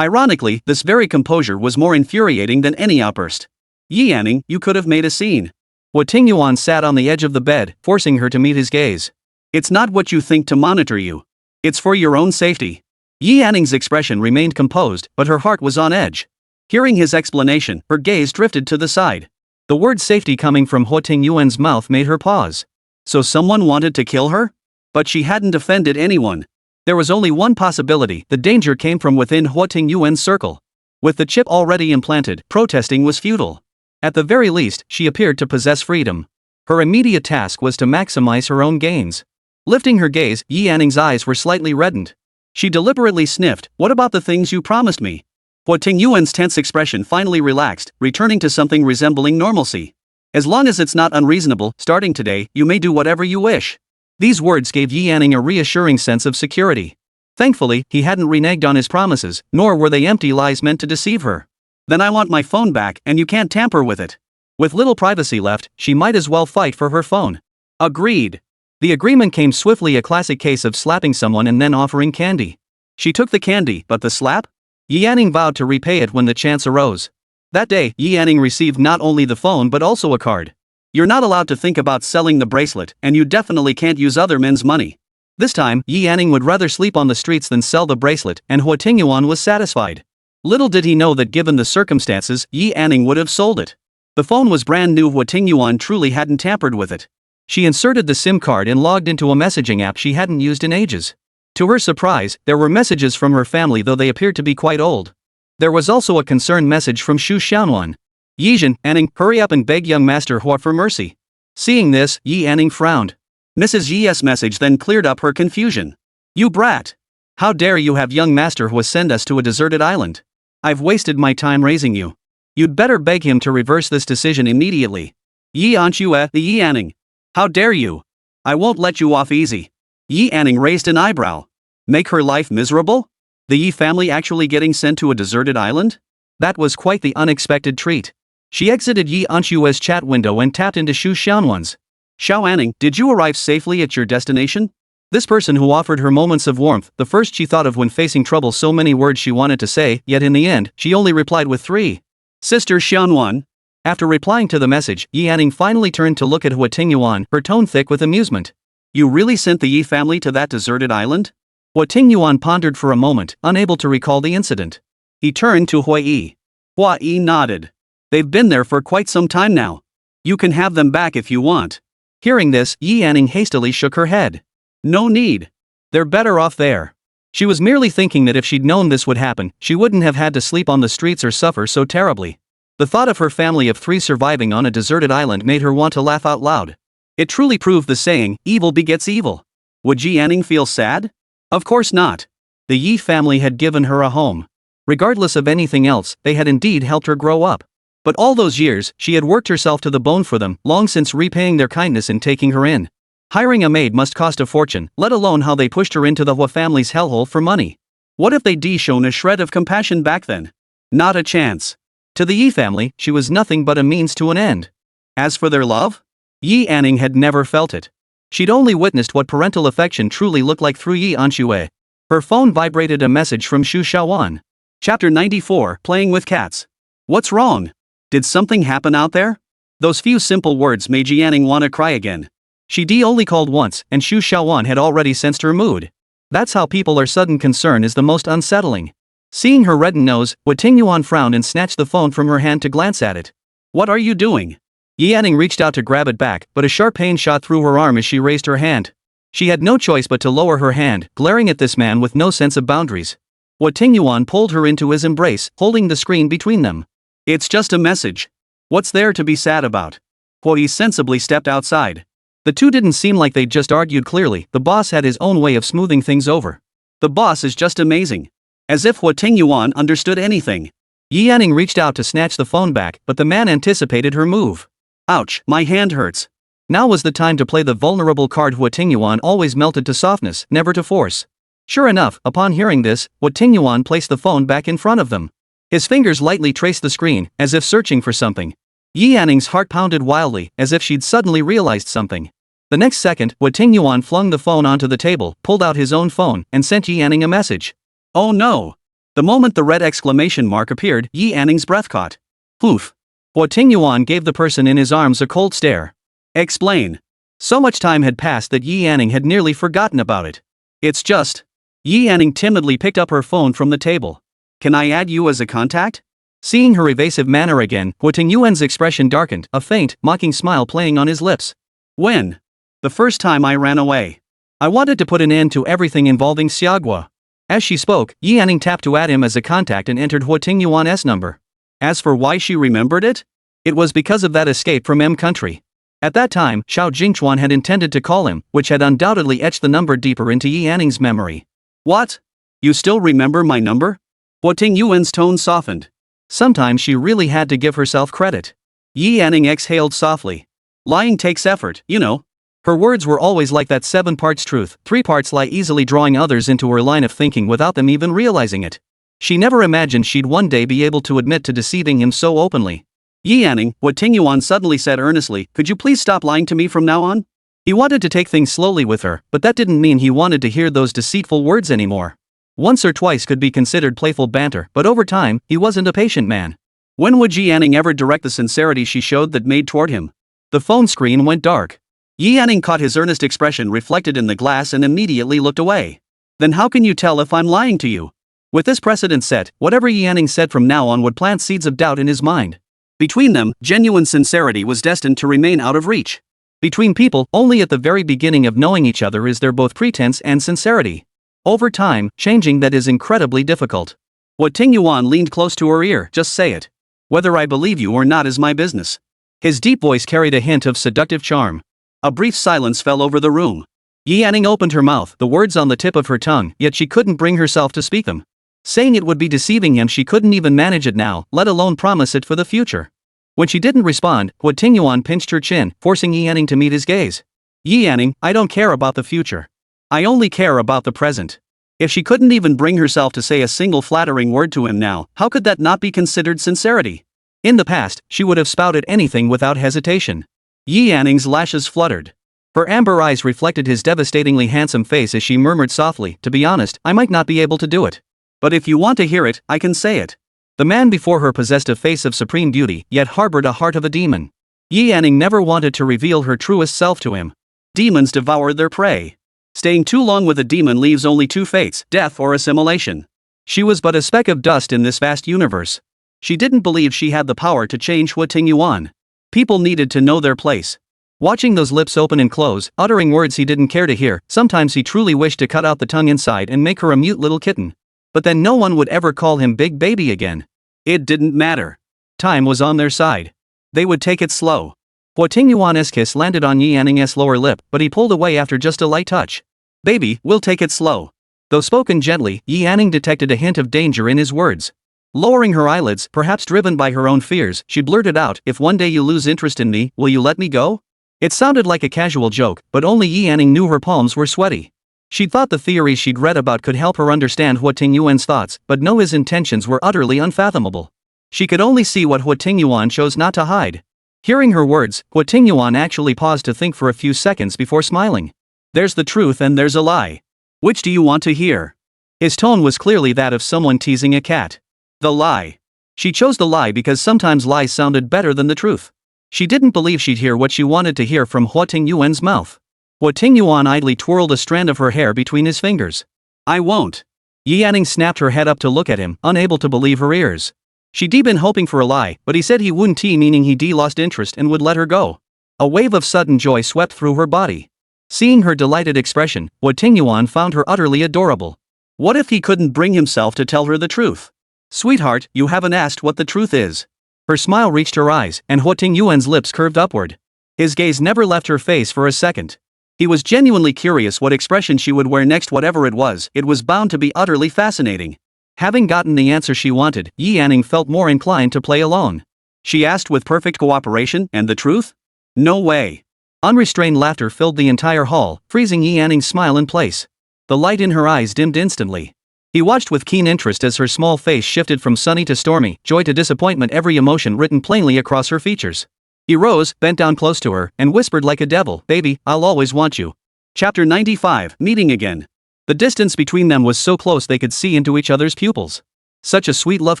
Ironically, this very composure was more infuriating than any outburst. Yi Anning, you could have made a scene. Huo Tingyuan sat on the edge of the bed, forcing her to meet his gaze. It's not what you think to monitor you. It's for your own safety. Yi Anning's expression remained composed, but her heart was on edge. Hearing his explanation, her gaze drifted to the side. The word safety coming from Huo Tingyuan's mouth made her pause. So someone wanted to kill her? But she hadn't offended anyone. There was only one possibility: the danger came from within Huo Tingyuan's circle. With the chip already implanted, protesting was futile. At the very least, she appeared to possess freedom. Her immediate task was to maximize her own gains. Lifting her gaze, Yi Anning's eyes were slightly reddened. She deliberately sniffed. What about the things you promised me? Huo Tingyuan's tense expression finally relaxed, returning to something resembling normalcy. As long as it's not unreasonable, starting today, you may do whatever you wish. These words gave Yi Yanning a reassuring sense of security. Thankfully, he hadn't reneged on his promises, nor were they empty lies meant to deceive her. Then I want my phone back and you can't tamper with it. With little privacy left, she might as well fight for her phone. Agreed. The agreement came swiftly, a classic case of slapping someone and then offering candy. She took the candy, but the slap? Yi Yanning vowed to repay it when the chance arose. That day, Yi Yanning received not only the phone but also a card. You're not allowed to think about selling the bracelet, and you definitely can't use other men's money. This time, Yi Yanning would rather sleep on the streets than sell the bracelet, and Huo Tingyuan was satisfied. Little did he know that given the circumstances, Yi Yanning would have sold it. The phone was brand new. Huo Tingyuan truly hadn't tampered with it. She inserted the SIM card and logged into a messaging app she hadn't used in ages. To her surprise, there were messages from her family, though they appeared to be quite old. There was also a concerned message from Shu Xianwan. Yizhen, Anning, hurry up and beg young Master Hua for mercy. Seeing this, Yi Anning frowned. Mrs. Yi's message then cleared up her confusion. You brat! How dare you have young Master Hua send us to a deserted island? I've wasted my time raising you. You'd better beg him to reverse this decision immediately. Yi Anchue, the Yi Anning. How dare you? I won't let you off easy. Yi Anning raised an eyebrow. Make her life miserable? The Yi family actually getting sent to a deserted island? That was quite the unexpected treat. She exited Yi Anchue's chat window and tapped into Shu Xianwan's. Xiao Anning, did you arrive safely at your destination? This person who offered her moments of warmth, the first she thought of when facing trouble, so many words she wanted to say, yet in the end, she only replied with 3. Sister Xianwan. After replying to the message, Yi Anning finally turned to look at Huo Tingyuan, her tone thick with amusement. You really sent the Yi family to that deserted island? Huo Tingyuan pondered for a moment, unable to recall the incident. He turned to Hua Yi. Hua Yi nodded. They've been there for quite some time now. You can have them back if you want. Hearing this, Yi Anning hastily shook her head. No need. They're better off there. She was merely thinking that if she'd known this would happen, she wouldn't have had to sleep on the streets or suffer so terribly. The thought of her family of 3 surviving on a deserted island made her want to laugh out loud. It truly proved the saying, evil begets evil. Would Yi Anning feel sad? Of course not. The Yi family had given her a home. Regardless of anything else, they had indeed helped her grow up. But all those years, she had worked herself to the bone for them, long since repaying their kindness in taking her in. Hiring a maid must cost a fortune, let alone how they pushed her into the Hua family's hellhole for money. What if they'd shown a shred of compassion back then? Not a chance. To the Yi family, she was nothing but a means to an end. As for their love? Yi Anning had never felt it. She'd only witnessed what parental affection truly looked like through Yi Anxue. Her phone vibrated, a message from Shu Xiaowan. Chapter 94, Playing with Cats. What's wrong? Did something happen out there? Those few simple words made Yi Anning want to cry again. She only called once, and Shu Xiaowan had already sensed her mood. That's how people are. Sudden concern is the most unsettling. Seeing her reddened nose, Huo Tingyuan frowned and snatched the phone from her hand to glance at it. What are you doing? Yi Anning reached out to grab it back, but a sharp pain shot through her arm as she raised her hand. She had no choice but to lower her hand, glaring at this man with no sense of boundaries. Huo Tingyuan pulled her into his embrace, holding the screen between them. It's just a message. What's there to be sad about? Huo Yi sensibly stepped outside. The two didn't seem like they'd just argued. Clearly, the boss had his own way of smoothing things over. The boss is just amazing. As if Huo Tingyuan understood anything. Yi Anning reached out to snatch the phone back, but the man anticipated her move. Ouch, my hand hurts. Now was the time to play the vulnerable card. Huo Tingyuan always melted to softness, never to force. Sure enough, upon hearing this, Huo Tingyuan placed the phone back in front of them. His fingers lightly traced the screen, as if searching for something. Yi Anning's heart pounded wildly, as if she'd suddenly realized something. The next second, Huo Tingyuan flung the phone onto the table, pulled out his own phone, and sent Yi Anning a message. Oh no! The moment the red exclamation mark appeared, Yi Anning's breath caught. Poof! Huo Tingyuan gave the person in his arms a cold stare. Explain. So much time had passed that Yi Anning had nearly forgotten about it. It's just. Yi Anning timidly picked up her phone from the table. Can I add you as a contact? Seeing her evasive manner again, Huo Tingyuan's expression darkened, a faint, mocking smile playing on his lips. When? The first time I ran away. I wanted to put an end to everything involving Xiagua. As she spoke, Yi Anning tapped to add him as a contact and entered Huo Tingyuan's number. As for why she remembered it? It was because of that escape from M country. At that time, Xiao Jingchuan had intended to call him, which had undoubtedly etched the number deeper into Yi Anning's memory. What? You still remember my number? Huo Huo Tingyuan's tone softened. Sometimes she really had to give herself credit. Yi Yanning exhaled softly. Lying takes effort, you know. Her words were always like that 7 parts truth, 3 parts lie, easily drawing others into her line of thinking without them even realizing it. She never imagined she'd one day be able to admit to deceiving him so openly. Yi Yanning, Huo Tingyuan suddenly said earnestly, could you please stop lying to me from now on? He wanted to take things slowly with her, but that didn't mean he wanted to hear those deceitful words anymore. Once or twice could be considered playful banter, but over time, he wasn't a patient man. When would Yi Yanning ever direct the sincerity she showed that made toward him? The phone screen went dark. Yi Yanning caught his earnest expression reflected in the glass and immediately looked away. Then how can you tell if I'm lying to you? With this precedent set, whatever Yi Yanning said from now on would plant seeds of doubt in his mind. Between them, genuine sincerity was destined to remain out of reach. Between people, only at the very beginning of knowing each other is there both pretense and sincerity. Over time, changing that is incredibly difficult. Huo Tingyuan leaned close to her ear, just say it. Whether I believe you or not is my business. His deep voice carried a hint of seductive charm. A brief silence fell over the room. Yi Yanning opened her mouth, the words on the tip of her tongue, yet she couldn't bring herself to speak them. Saying it would be deceiving him, she couldn't even manage it now, let alone promise it for the future. When she didn't respond, Huo Tingyuan pinched her chin, forcing Yi Yanning to meet his gaze. Yi Yanning, I don't care about the future. I only care about the present. If she couldn't even bring herself to say a single flattering word to him now, how could that not be considered sincerity? In the past, she would have spouted anything without hesitation. Yi Yanning's lashes fluttered. Her amber eyes reflected his devastatingly handsome face as she murmured softly, to be honest, I might not be able to do it. But if you want to hear it, I can say it. The man before her possessed a face of supreme beauty, yet harbored a heart of a demon. Yi Yanning never wanted to reveal her truest self to him. Demons devour their prey. Staying too long with a demon leaves only 2 fates, death or assimilation. She was but a speck of dust in this vast universe. She didn't believe she had the power to change Huo Tingyuan. People needed to know their place. Watching those lips open and close, uttering words he didn't care to hear, sometimes he truly wished to cut out the tongue inside and make her a mute little kitten. But then no one would ever call him Big Baby again. It didn't matter. Time was on their side. They would take it slow. Huo Tingyuan's kiss landed on Yi Yanning's lower lip, but he pulled away after just a light touch. Baby, we'll take it slow. Though spoken gently, Yi Yanning detected a hint of danger in his words. Lowering her eyelids, perhaps driven by her own fears, she blurted out, if one day you lose interest in me, will you let me go? It sounded like a casual joke, but only Yi Yanning knew her palms were sweaty. She'd thought the theories she'd read about could help her understand Huo Tingyuan's thoughts, but no, his intentions were utterly unfathomable. She could only see what Huo Tingyuan chose not to hide. Hearing her words, Huo Tingyuan actually paused to think for a few seconds before smiling. There's the truth and there's a lie. Which do you want to hear? His tone was clearly that of someone teasing a cat. The lie. She chose the lie because sometimes lies sounded better than the truth. She didn't believe she'd hear what she wanted to hear from Huo Tingyuan's mouth. Huo Tingyuan idly twirled a strand of her hair between his fingers. I won't. Yi Yanning snapped her head up to look at him, unable to believe her ears. She'd been hoping for a lie, but he said he wouldn't, meaning he'd lost interest and would let her go. A wave of sudden joy swept through her body. Seeing her delighted expression, Huo Tingyuan found her utterly adorable. What if he couldn't bring himself to tell her the truth? Sweetheart, you haven't asked what the truth is. Her smile reached her eyes, and Huo Tingyuan's lips curved upward. His gaze never left her face for a second. He was genuinely curious what expression she would wear next. Whatever it was bound to be utterly fascinating. Having gotten the answer she wanted, Yi Yanning felt more inclined to play alone. She asked with perfect cooperation, and the truth? No way. Unrestrained laughter filled the entire hall, freezing Yi Yanning's smile in place. The light in her eyes dimmed instantly. He watched with keen interest as her small face shifted from sunny to stormy, joy to disappointment, every emotion written plainly across her features. He rose, bent down close to her, and whispered like a devil, baby, I'll always want you. Chapter 95, Meeting Again. The distance between them was so close they could see into each other's pupils. Such a sweet love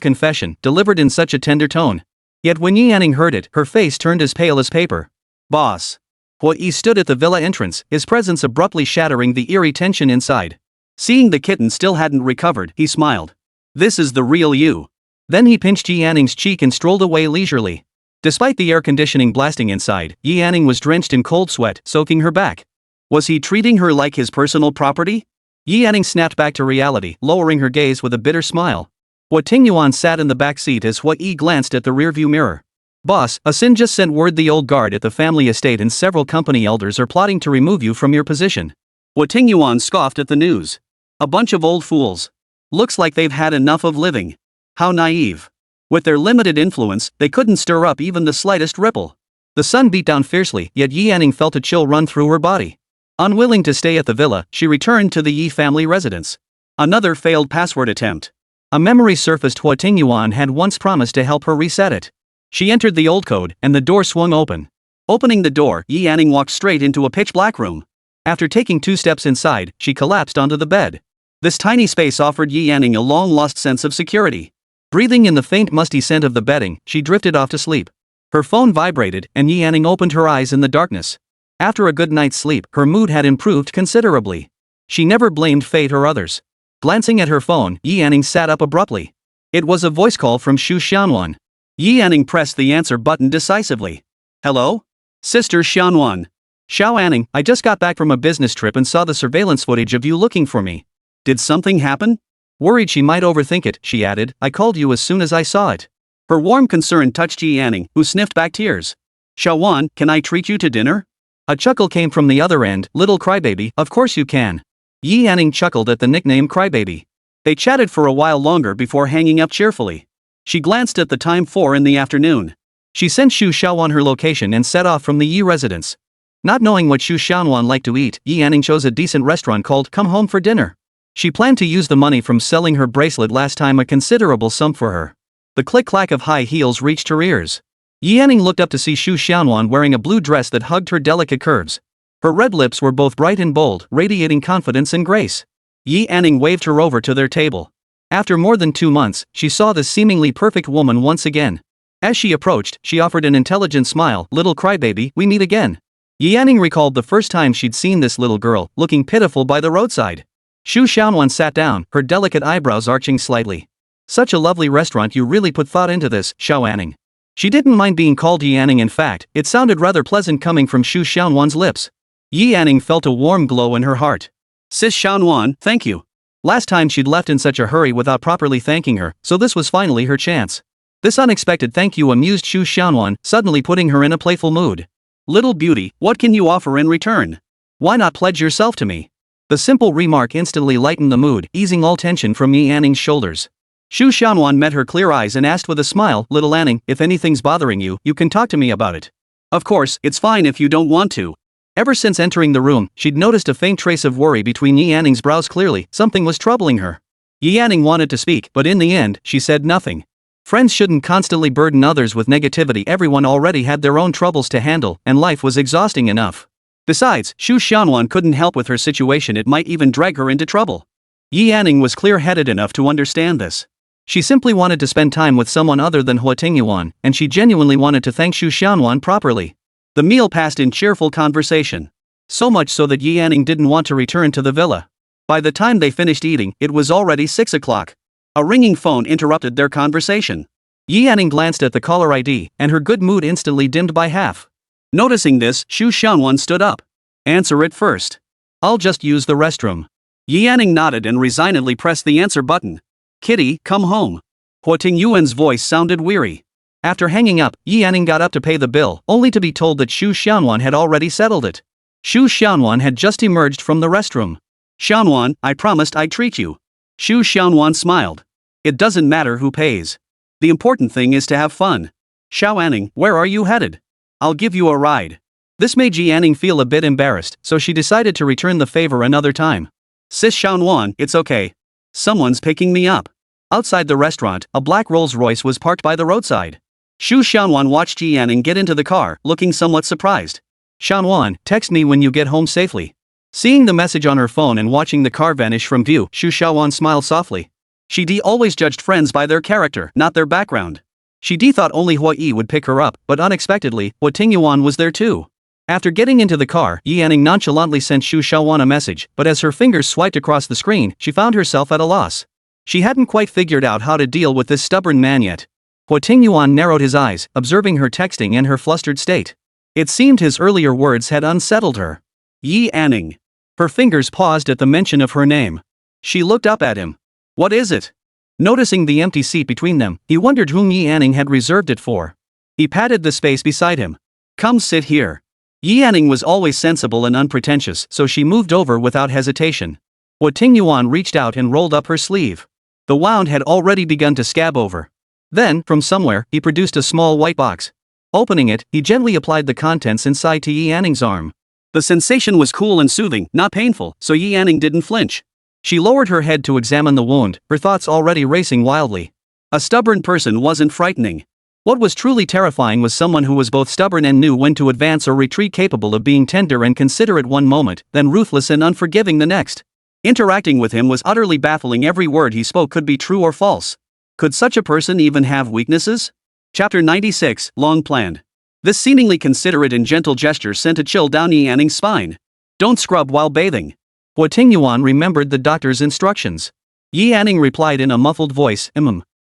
confession, delivered in such a tender tone. Yet when Yi Yanning heard it, her face turned as pale as paper. Boss. Huo Yi stood at the villa entrance, his presence abruptly shattering the eerie tension inside. Seeing the kitten still hadn't recovered, he smiled. This is the real you. Then he pinched Yi Yanning's cheek and strolled away leisurely. Despite the air conditioning blasting inside, Yi Yanning was drenched in cold sweat, soaking her back. Was he treating her like his personal property? Yi Yanning snapped back to reality, lowering her gaze with a bitter smile. Huo Tingyuan sat in the back seat as Huo Yi glanced at the rearview mirror. Boss, Asin just sent word the old guard at the family estate and several company elders are plotting to remove you from your position. Huo Tingyuan scoffed at the news. A bunch of old fools. Looks like they've had enough of living. How naive. With their limited influence, they couldn't stir up even the slightest ripple. The sun beat down fiercely, yet Yi Yanning felt a chill run through her body. Unwilling to stay at the villa, she returned to the Yi family residence. Another failed password attempt. A memory surfaced. Huo Tingyuan had once promised to help her reset it. She entered the old code, and the door swung open. Opening the door, Yi Yanning walked straight into a pitch-black room. After taking 2 steps inside, she collapsed onto the bed. This tiny space offered Yi Yanning a long-lost sense of security. Breathing in the faint musty scent of the bedding, she drifted off to sleep. Her phone vibrated, and Yi Yanning opened her eyes in the darkness. After a good night's sleep, her mood had improved considerably. She never blamed fate or others. Glancing at her phone, Yi Yanning sat up abruptly. It was a voice call from Xu Xianwan. Yi Yanning pressed the answer button decisively. Hello? Sister Xianwan. Xiao Anning, I just got back from a business trip and saw the surveillance footage of you looking for me. Did something happen? Worried she might overthink it, she added, I called you as soon as I saw it. Her warm concern touched Yi Yanning, who sniffed back tears. Xiaowan, can I treat you to dinner? A chuckle came from the other end. Little crybaby, of course you can. Yi Yanning chuckled at the nickname crybaby. They chatted for a while longer before hanging up cheerfully. She glanced at the time, 4 in the afternoon. She sent Xu Xiaowan her location and set off from the Yi residence. Not knowing what Xu Xiaowan liked to eat, Yi Yanning chose a decent restaurant called Come Home for Dinner. She planned to use the money from selling her bracelet last time, a considerable sum for her. The click-clack of high heels reached her ears. Yi Yanning looked up to see Xu Xiaowan wearing a blue dress that hugged her delicate curves. Her red lips were both bright and bold, radiating confidence and grace. Yi Yanning waved her over to their table. After more than 2 months, she saw the seemingly perfect woman once again. As she approached, she offered an intelligent smile. Little crybaby, we meet again. Yi Yanning recalled the first time she'd seen this little girl, looking pitiful by the roadside. Xu Xiaowan sat down, her delicate eyebrows arching slightly. Such a lovely restaurant, you really put thought into this, Xiao Anning. She didn't mind being called Yi Yanning. In fact, it sounded rather pleasant coming from Xu Xiaowan's lips. Yi Yanning felt a warm glow in her heart. Sis Xiaowan, thank you. Last time she'd left in such a hurry without properly thanking her, so this was finally her chance. This unexpected thank you amused Xu Xiaowan, suddenly putting her in a playful mood. Little beauty, what can you offer in return? Why not pledge yourself to me? The simple remark instantly lightened the mood, easing all tension from Yi Yanning's shoulders. Xu Xiaowan met her clear eyes and asked with a smile, Little Anning, if anything's bothering you, you can talk to me about it. Of course, it's fine if you don't want to. Ever since entering the room, she'd noticed a faint trace of worry between Yi Yanning's brows. Clearly, something was troubling her. Yi Yanning wanted to speak, but in the end, she said nothing. Friends shouldn't constantly burden others with negativity. Everyone already had their own troubles to handle, and life was exhausting enough. Besides, Xu Xiaowan couldn't help with her situation, it might even drag her into trouble. Yi Yanning was clear-headed enough to understand this. She simply wanted to spend time with someone other than Huo Tingyuan, and she genuinely wanted to thank Xu Xiaowan properly. The meal passed in cheerful conversation. So much so that Yi Yanning didn't want to return to the villa. By the time they finished eating, it was already 6 o'clock. A ringing phone interrupted their conversation. Yi Yanning glanced at the caller ID, and her good mood instantly dimmed by half. Noticing this, Xu Xiaowan stood up. Answer it first. I'll just use the restroom. Yi Yanning nodded and resignedly pressed the answer button. Kitty, come home. Huo Tingyuan's voice sounded weary. After hanging up, Yi Yanning got up to pay the bill, only to be told that Xu Xiaowan had already settled it. Xu Xiaowan had just emerged from the restroom. Xiaowan, I promised I'd treat you. Xu Xiaowan smiled. It doesn't matter who pays. The important thing is to have fun. Xiao Anning, where are you headed? I'll give you a ride. This made Yi Yanning feel a bit embarrassed, so she decided to return the favor another time. Sis Xiaowan, it's okay. Someone's picking me up. Outside the restaurant, a black Rolls-Royce was parked by the roadside. Xu Xiaowan watched Yi Yanning get into the car, looking somewhat surprised. Xiaowan, text me when you get home safely. Seeing the message on her phone and watching the car vanish from view, Xu Xiaowan smiled softly. She always judged friends by their character, not their background. She thought only Huo Yi would pick her up, but unexpectedly, Huo Tingyuan was there too. After getting into the car, Yi Yanning nonchalantly sent Xu Xiaowan a message, but as her fingers swiped across the screen, she found herself at a loss. She hadn't quite figured out how to deal with this stubborn man yet. Huo Tingyuan narrowed his eyes, observing her texting and her flustered state. It seemed his earlier words had unsettled her. Yi Yanning. Her fingers paused at the mention of her name. She looked up at him. What is it? Noticing the empty seat between them, he wondered whom Yi Yanning had reserved it for. He patted the space beside him. Come sit here. Yi Yanning was always sensible and unpretentious, so she moved over without hesitation. Huo Tingyuan reached out and rolled up her sleeve. The wound had already begun to scab over. Then, from somewhere, he produced a small white box. Opening it, he gently applied the contents inside to Yi Anning's arm. The sensation was cool and soothing, not painful, so Yi Anning didn't flinch. She lowered her head to examine the wound, her thoughts already racing wildly. A stubborn person wasn't frightening. What was truly terrifying was someone who was both stubborn and knew when to advance or retreat, capable of being tender and considerate one moment, then ruthless and unforgiving the next. Interacting with him was utterly baffling. Every word he spoke could be true or false. Could such a person even have weaknesses? Chapter 96, Long Planned. This seemingly considerate and gentle gesture sent a chill down Yi Anning's spine. Don't scrub while bathing. Huo Tingyuan remembered the doctor's instructions. Yi Anning replied in a muffled voice,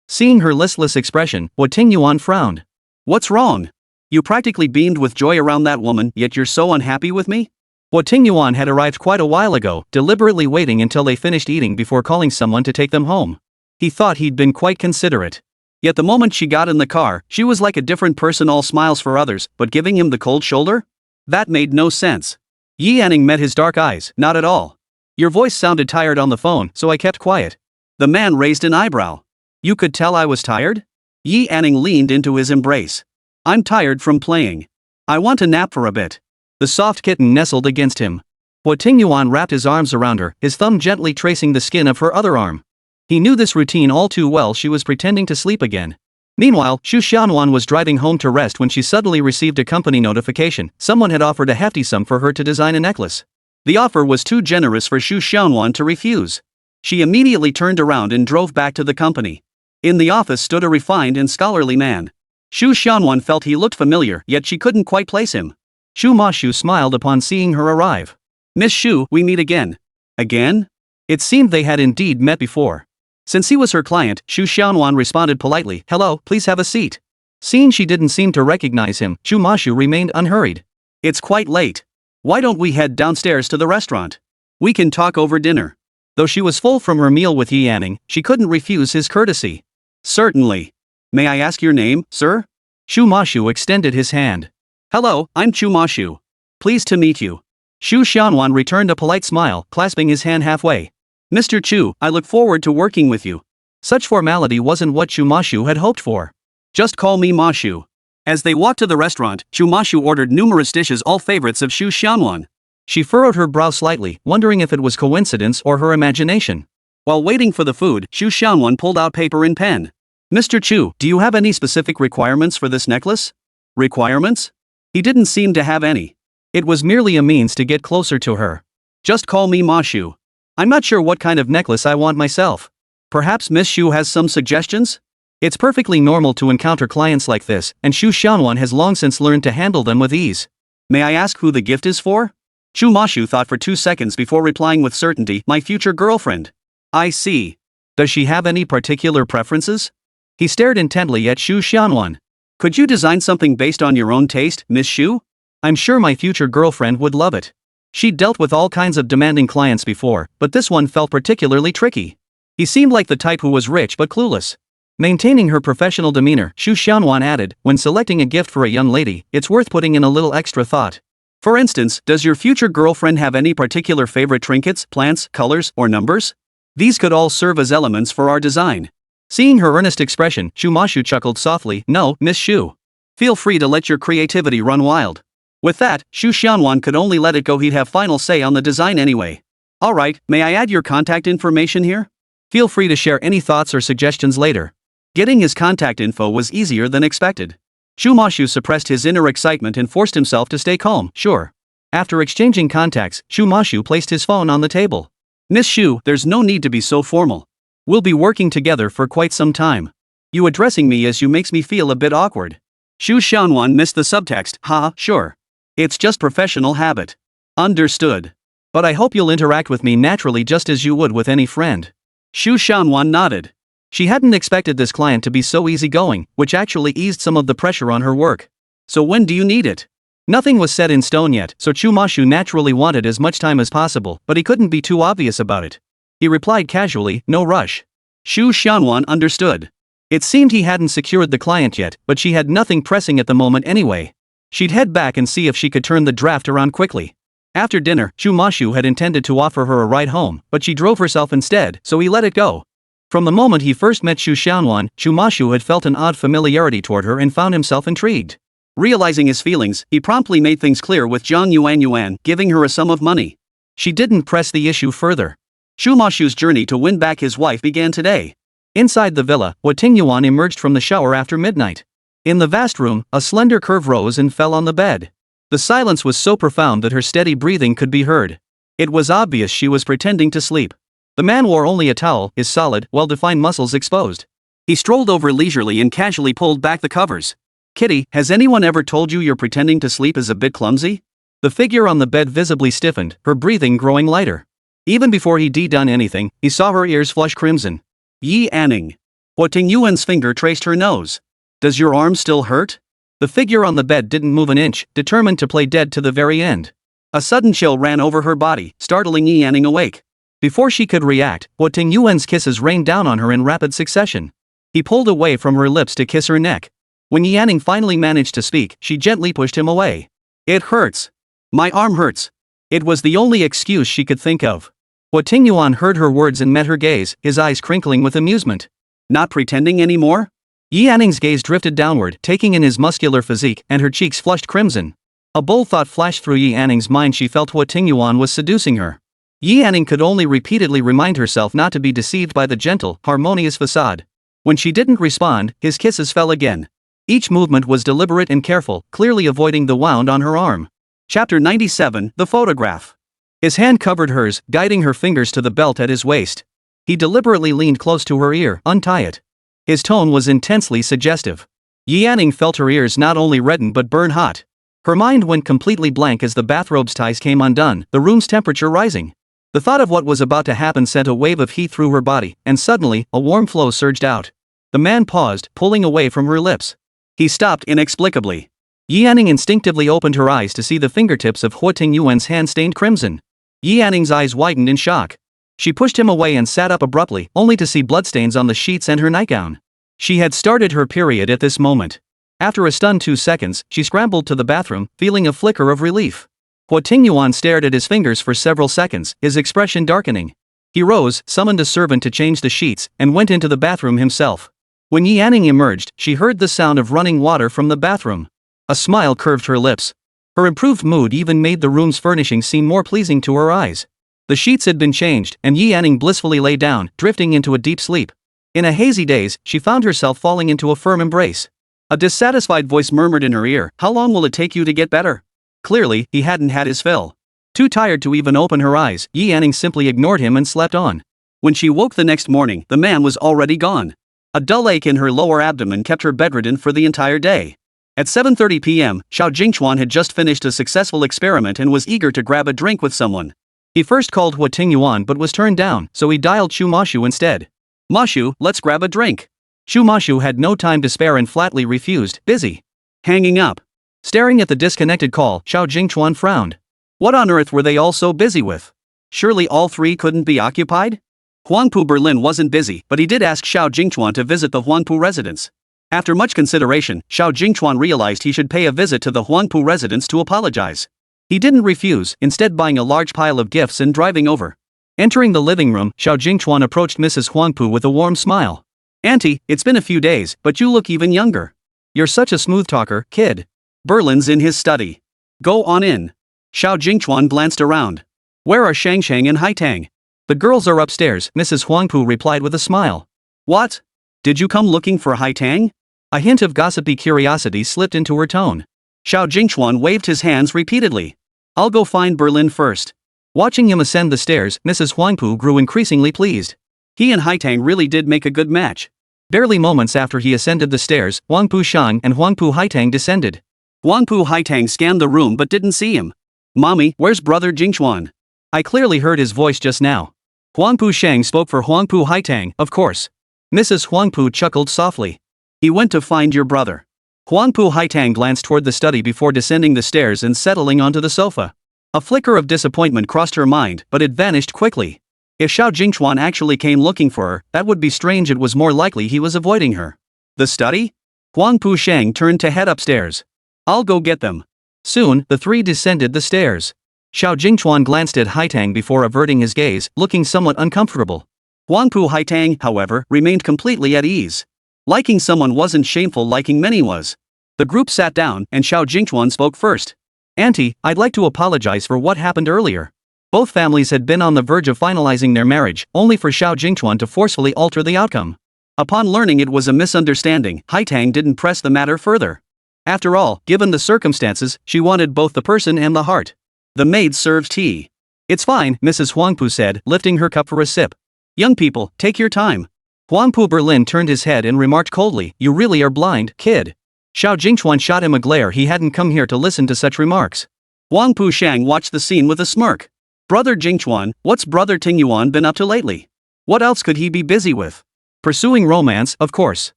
Seeing her listless expression, Huo Tingyuan frowned. What's wrong? You practically beamed with joy around that woman, yet you're so unhappy with me? Huo Tingyuan had arrived quite a while ago, deliberately waiting until they finished eating before calling someone to take them home. He thought he'd been quite considerate. Yet the moment she got in the car, she was like a different person, all smiles for others, but giving him the cold shoulder? That made no sense. Yi Anning met his dark eyes. Not at all. Your voice sounded tired on the phone, so I kept quiet. The man raised an eyebrow. You could tell I was tired? Yi Anning leaned into his embrace. I'm tired from playing. I want a nap for a bit. The soft kitten nestled against him. Huo Tingyuan wrapped his arms around her, his thumb gently tracing the skin of her other arm. He knew this routine all too well. She was pretending to sleep again. Meanwhile, Xu Xianwan was driving home to rest when she suddenly received a company notification. Someone had offered a hefty sum for her to design a necklace. The offer was too generous for Xu Xianwan to refuse. She immediately turned around and drove back to the company. In the office stood a refined and scholarly man. Xu Xianwan felt he looked familiar, yet she couldn't quite place him. Xu Mashu smiled upon seeing her arrive. Miss Xu, we meet again. Again? It seemed they had indeed met before. Since he was her client, Xu Xianwan responded politely, hello, please have a seat. Seeing she didn't seem to recognize him, Xu Mashu remained unhurried. It's quite late. Why don't we head downstairs to the restaurant? We can talk over dinner. Though she was full from her meal with Yi Anning, she couldn't refuse his courtesy. Certainly. May I ask your name, sir? Xu Mashu extended his hand. Hello, I'm Xu Mashu. Pleased to meet you. Xu Xianwan returned a polite smile, clasping his hand halfway. Mr. Chu, I look forward to working with you. Such formality wasn't what Xu Mashu had hoped for. Just call me Mashu. As they walked to the restaurant, Xu Mashu ordered numerous dishes, all favorites of Xu Xianwan. She furrowed her brow slightly, wondering if it was coincidence or her imagination. While waiting for the food, Xu Xianwan pulled out paper and pen. Mr. Chu, do you have any specific requirements for this necklace? Requirements? He didn't seem to have any. It was merely a means to get closer to her. Just call me Mashu. I'm not sure what kind of necklace I want myself. Perhaps Miss Xu has some suggestions? It's perfectly normal to encounter clients like this, and Xu Xianwan has long since learned to handle them with ease. May I ask who the gift is for? Xu Mashu thought for 2 seconds before replying with certainty, my future girlfriend. I see. Does she have any particular preferences? He stared intently at Xu Xianwan. Could you design something based on your own taste, Miss Xu? I'm sure my future girlfriend would love it. She'd dealt with all kinds of demanding clients before, but this one felt particularly tricky. He seemed like the type who was rich but clueless. Maintaining her professional demeanor, Xu Xianwan added, when selecting a gift for a young lady, it's worth putting in a little extra thought. For instance, does your future girlfriend have any particular favorite trinkets, plants, colors, or numbers? These could all serve as elements for our design. Seeing her earnest expression, Xu Mashu chuckled softly, no, Miss Xu. Feel free to let your creativity run wild. With that, Xu Xianwan could only let it go. He'd have final say on the design anyway. Alright, may I add your contact information here? Feel free to share any thoughts or suggestions later. Getting his contact info was easier than expected. Xu Mashu suppressed his inner excitement and forced himself to stay calm, sure. After exchanging contacts, Xu Mashu placed his phone on the table. Miss Xu, there's no need to be so formal. We'll be working together for quite some time. You addressing me as you makes me feel a bit awkward. Xu Xianwan missed the subtext, sure. It's just professional habit. Understood. But I hope you'll interact with me naturally just as you would with any friend. Xu Xianwan nodded. She hadn't expected this client to be so easygoing, which actually eased some of the pressure on her work. So when do you need it? Nothing was set in stone yet, so Xu Mashu naturally wanted as much time as possible, but he couldn't be too obvious about it. He replied casually, no rush. Xu Xianwan understood. It seemed he hadn't secured the client yet, but she had nothing pressing at the moment anyway. She'd head back and see if she could turn the draft around quickly. After dinner, Xu Mashu had intended to offer her a ride home, but she drove herself instead, so he let it go. From the moment he first met Xu Xianwan, Xu Mashu had felt an odd familiarity toward her and found himself intrigued. Realizing his feelings, he promptly made things clear with Zhang Yuan, giving her a sum of money. She didn't press the issue further. Xu Mashu's journey to win back his wife began today. Inside the villa, Huo Tingyuan emerged from the shower after midnight. In the vast room, a slender curve rose and fell on the bed. The silence was so profound that her steady breathing could be heard. It was obvious she was pretending to sleep. The man wore only a towel, his solid, well-defined muscles exposed. He strolled over leisurely and casually pulled back the covers. "Kitty, has anyone ever told you you're pretending to sleep is a bit clumsy?" The figure on the bed visibly stiffened, her breathing growing lighter. Even before he'd done anything, he saw her ears flush crimson. "Yi Anning." Huo Tingyuan's finger traced her nose. "Does your arm still hurt?" The figure on the bed didn't move an inch, determined to play dead to the very end. A sudden chill ran over her body, startling Yi Anning awake. Before she could react, Huo Tingyuan's kisses rained down on her in rapid succession. He pulled away from her lips to kiss her neck. When Yi Anning finally managed to speak, she gently pushed him away. "It hurts. My arm hurts." It was the only excuse she could think of. Huo Tingyuan heard her words and met her gaze, his eyes crinkling with amusement. "Not pretending anymore?" Yi Anning's gaze drifted downward, taking in his muscular physique, and her cheeks flushed crimson. A bold thought flashed through Yi Anning's mind. She felt Huo Tingyuan was seducing her. Yi Anning could only repeatedly remind herself not to be deceived by the gentle, harmonious facade. When she didn't respond, his kisses fell again. Each movement was deliberate and careful, clearly avoiding the wound on her arm. Chapter 97, The Photograph. His hand covered hers, guiding her fingers to the belt at his waist. He deliberately leaned close to her ear. "Untie it." His tone was intensely suggestive. Yi Anning felt her ears not only redden but burn hot. Her mind went completely blank as the bathrobe's ties came undone, the room's temperature rising. The thought of what was about to happen sent a wave of heat through her body, and suddenly, a warm flow surged out. The man paused, pulling away from her lips. He stopped inexplicably. Yi Anning instinctively opened her eyes to see the fingertips of Huo Tingyuan's hand stained crimson. Yi Anning's eyes widened in shock. She pushed him away and sat up abruptly, only to see bloodstains on the sheets and her nightgown. She had started her period at this moment. After a stunned 2 seconds, she scrambled to the bathroom, feeling a flicker of relief. Huo Tingyuan stared at his fingers for several seconds, his expression darkening. He rose, summoned a servant to change the sheets, and went into the bathroom himself. When Yi Anning emerged, she heard the sound of running water from the bathroom. A smile curved her lips. Her improved mood even made the room's furnishings seem more pleasing to her eyes. The sheets had been changed, and Yi Anning blissfully lay down, drifting into a deep sleep. In a hazy daze, she found herself falling into a firm embrace. A dissatisfied voice murmured in her ear, "How long will it take you to get better?" Clearly, he hadn't had his fill. Too tired to even open her eyes, Yi Anning simply ignored him and slept on. When she woke the next morning, the man was already gone. A dull ache in her lower abdomen kept her bedridden for the entire day. At 7:30 p.m., Xiao Jingchuan had just finished a successful experiment and was eager to grab a drink with someone. He first called Huo Tingyuan but was turned down, so he dialed Xu Mashu instead. "Mashu, let's grab a drink." Xu Mashu had no time to spare and flatly refused, busy. Hanging up. Staring at the disconnected call, Xiao Jingchuan frowned. What on earth were they all so busy with? Surely all three couldn't be occupied? Huangpu Berlin wasn't busy, but he did ask Xiao Jingchuan to visit the Huangpu residence. After much consideration, Xiao Jingchuan realized he should pay a visit to the Huangpu residence to apologize. He didn't refuse, instead buying a large pile of gifts and driving over. Entering the living room, Xiao Jingchuan approached Mrs. Huangpu with a warm smile. "Auntie, it's been a few days, but you look even younger. You're such a smooth talker, kid." Berlin's in his study. "Go on in." Xiao Jingchuan glanced around. "Where are Shangshang and Haitang?" "The girls are upstairs," Mrs. Huangpu replied with a smile. "What? Did you come looking for Haitang?" A hint of gossipy curiosity slipped into her tone. Xiao Jingchuan waved his hands repeatedly. "I'll go find Berlin first." Watching him ascend the stairs, Mrs. Huangpu grew increasingly pleased. He and Haitang really did make a good match. Barely moments after he ascended the stairs, Huangpu Shang and Huangpu Haitang descended. Huangpu Haitang scanned the room but didn't see him. "Mommy, where's brother Jingchuan? I clearly heard his voice just now." Huangpu Shang spoke for Huangpu Haitang, of course. Mrs. Huangpu chuckled softly. "He went to find your brother." Huangpu Haitang glanced toward the study before descending the stairs and settling onto the sofa. A flicker of disappointment crossed her mind, but it vanished quickly. If Xiao Jingchuan actually came looking for her, that would be strange. It was more likely he was avoiding her. The study? Huangpu Shang turned to head upstairs. "I'll go get them." Soon, the three descended the stairs. Xiao Jingchuan glanced at Haitang before averting his gaze, looking somewhat uncomfortable. Huangpu Haitang, however, remained completely at ease. Liking someone wasn't shameful, liking many was. The group sat down, and Xiao Jingchuan spoke first. Auntie, I'd like to apologize for what happened earlier. Both families had been on the verge of finalizing their marriage, only for Xiao Jingchuan to forcefully alter the outcome. Upon learning it was a misunderstanding, Haitang didn't press the matter further. After all, given the circumstances, she wanted both the person and the heart. The maid served tea. It's fine, Mrs. Huangpu said, lifting her cup for a sip. Young people, take your time. Huangpu Berlin turned his head and remarked coldly, you really are blind, kid. Xiao Jingchuan shot him a glare. He hadn't come here to listen to such remarks. Huangpu Shang watched the scene with a smirk. Brother Jingchuan, what's Brother Tingyuan been up to lately? What else could he be busy with? Pursuing romance, of course.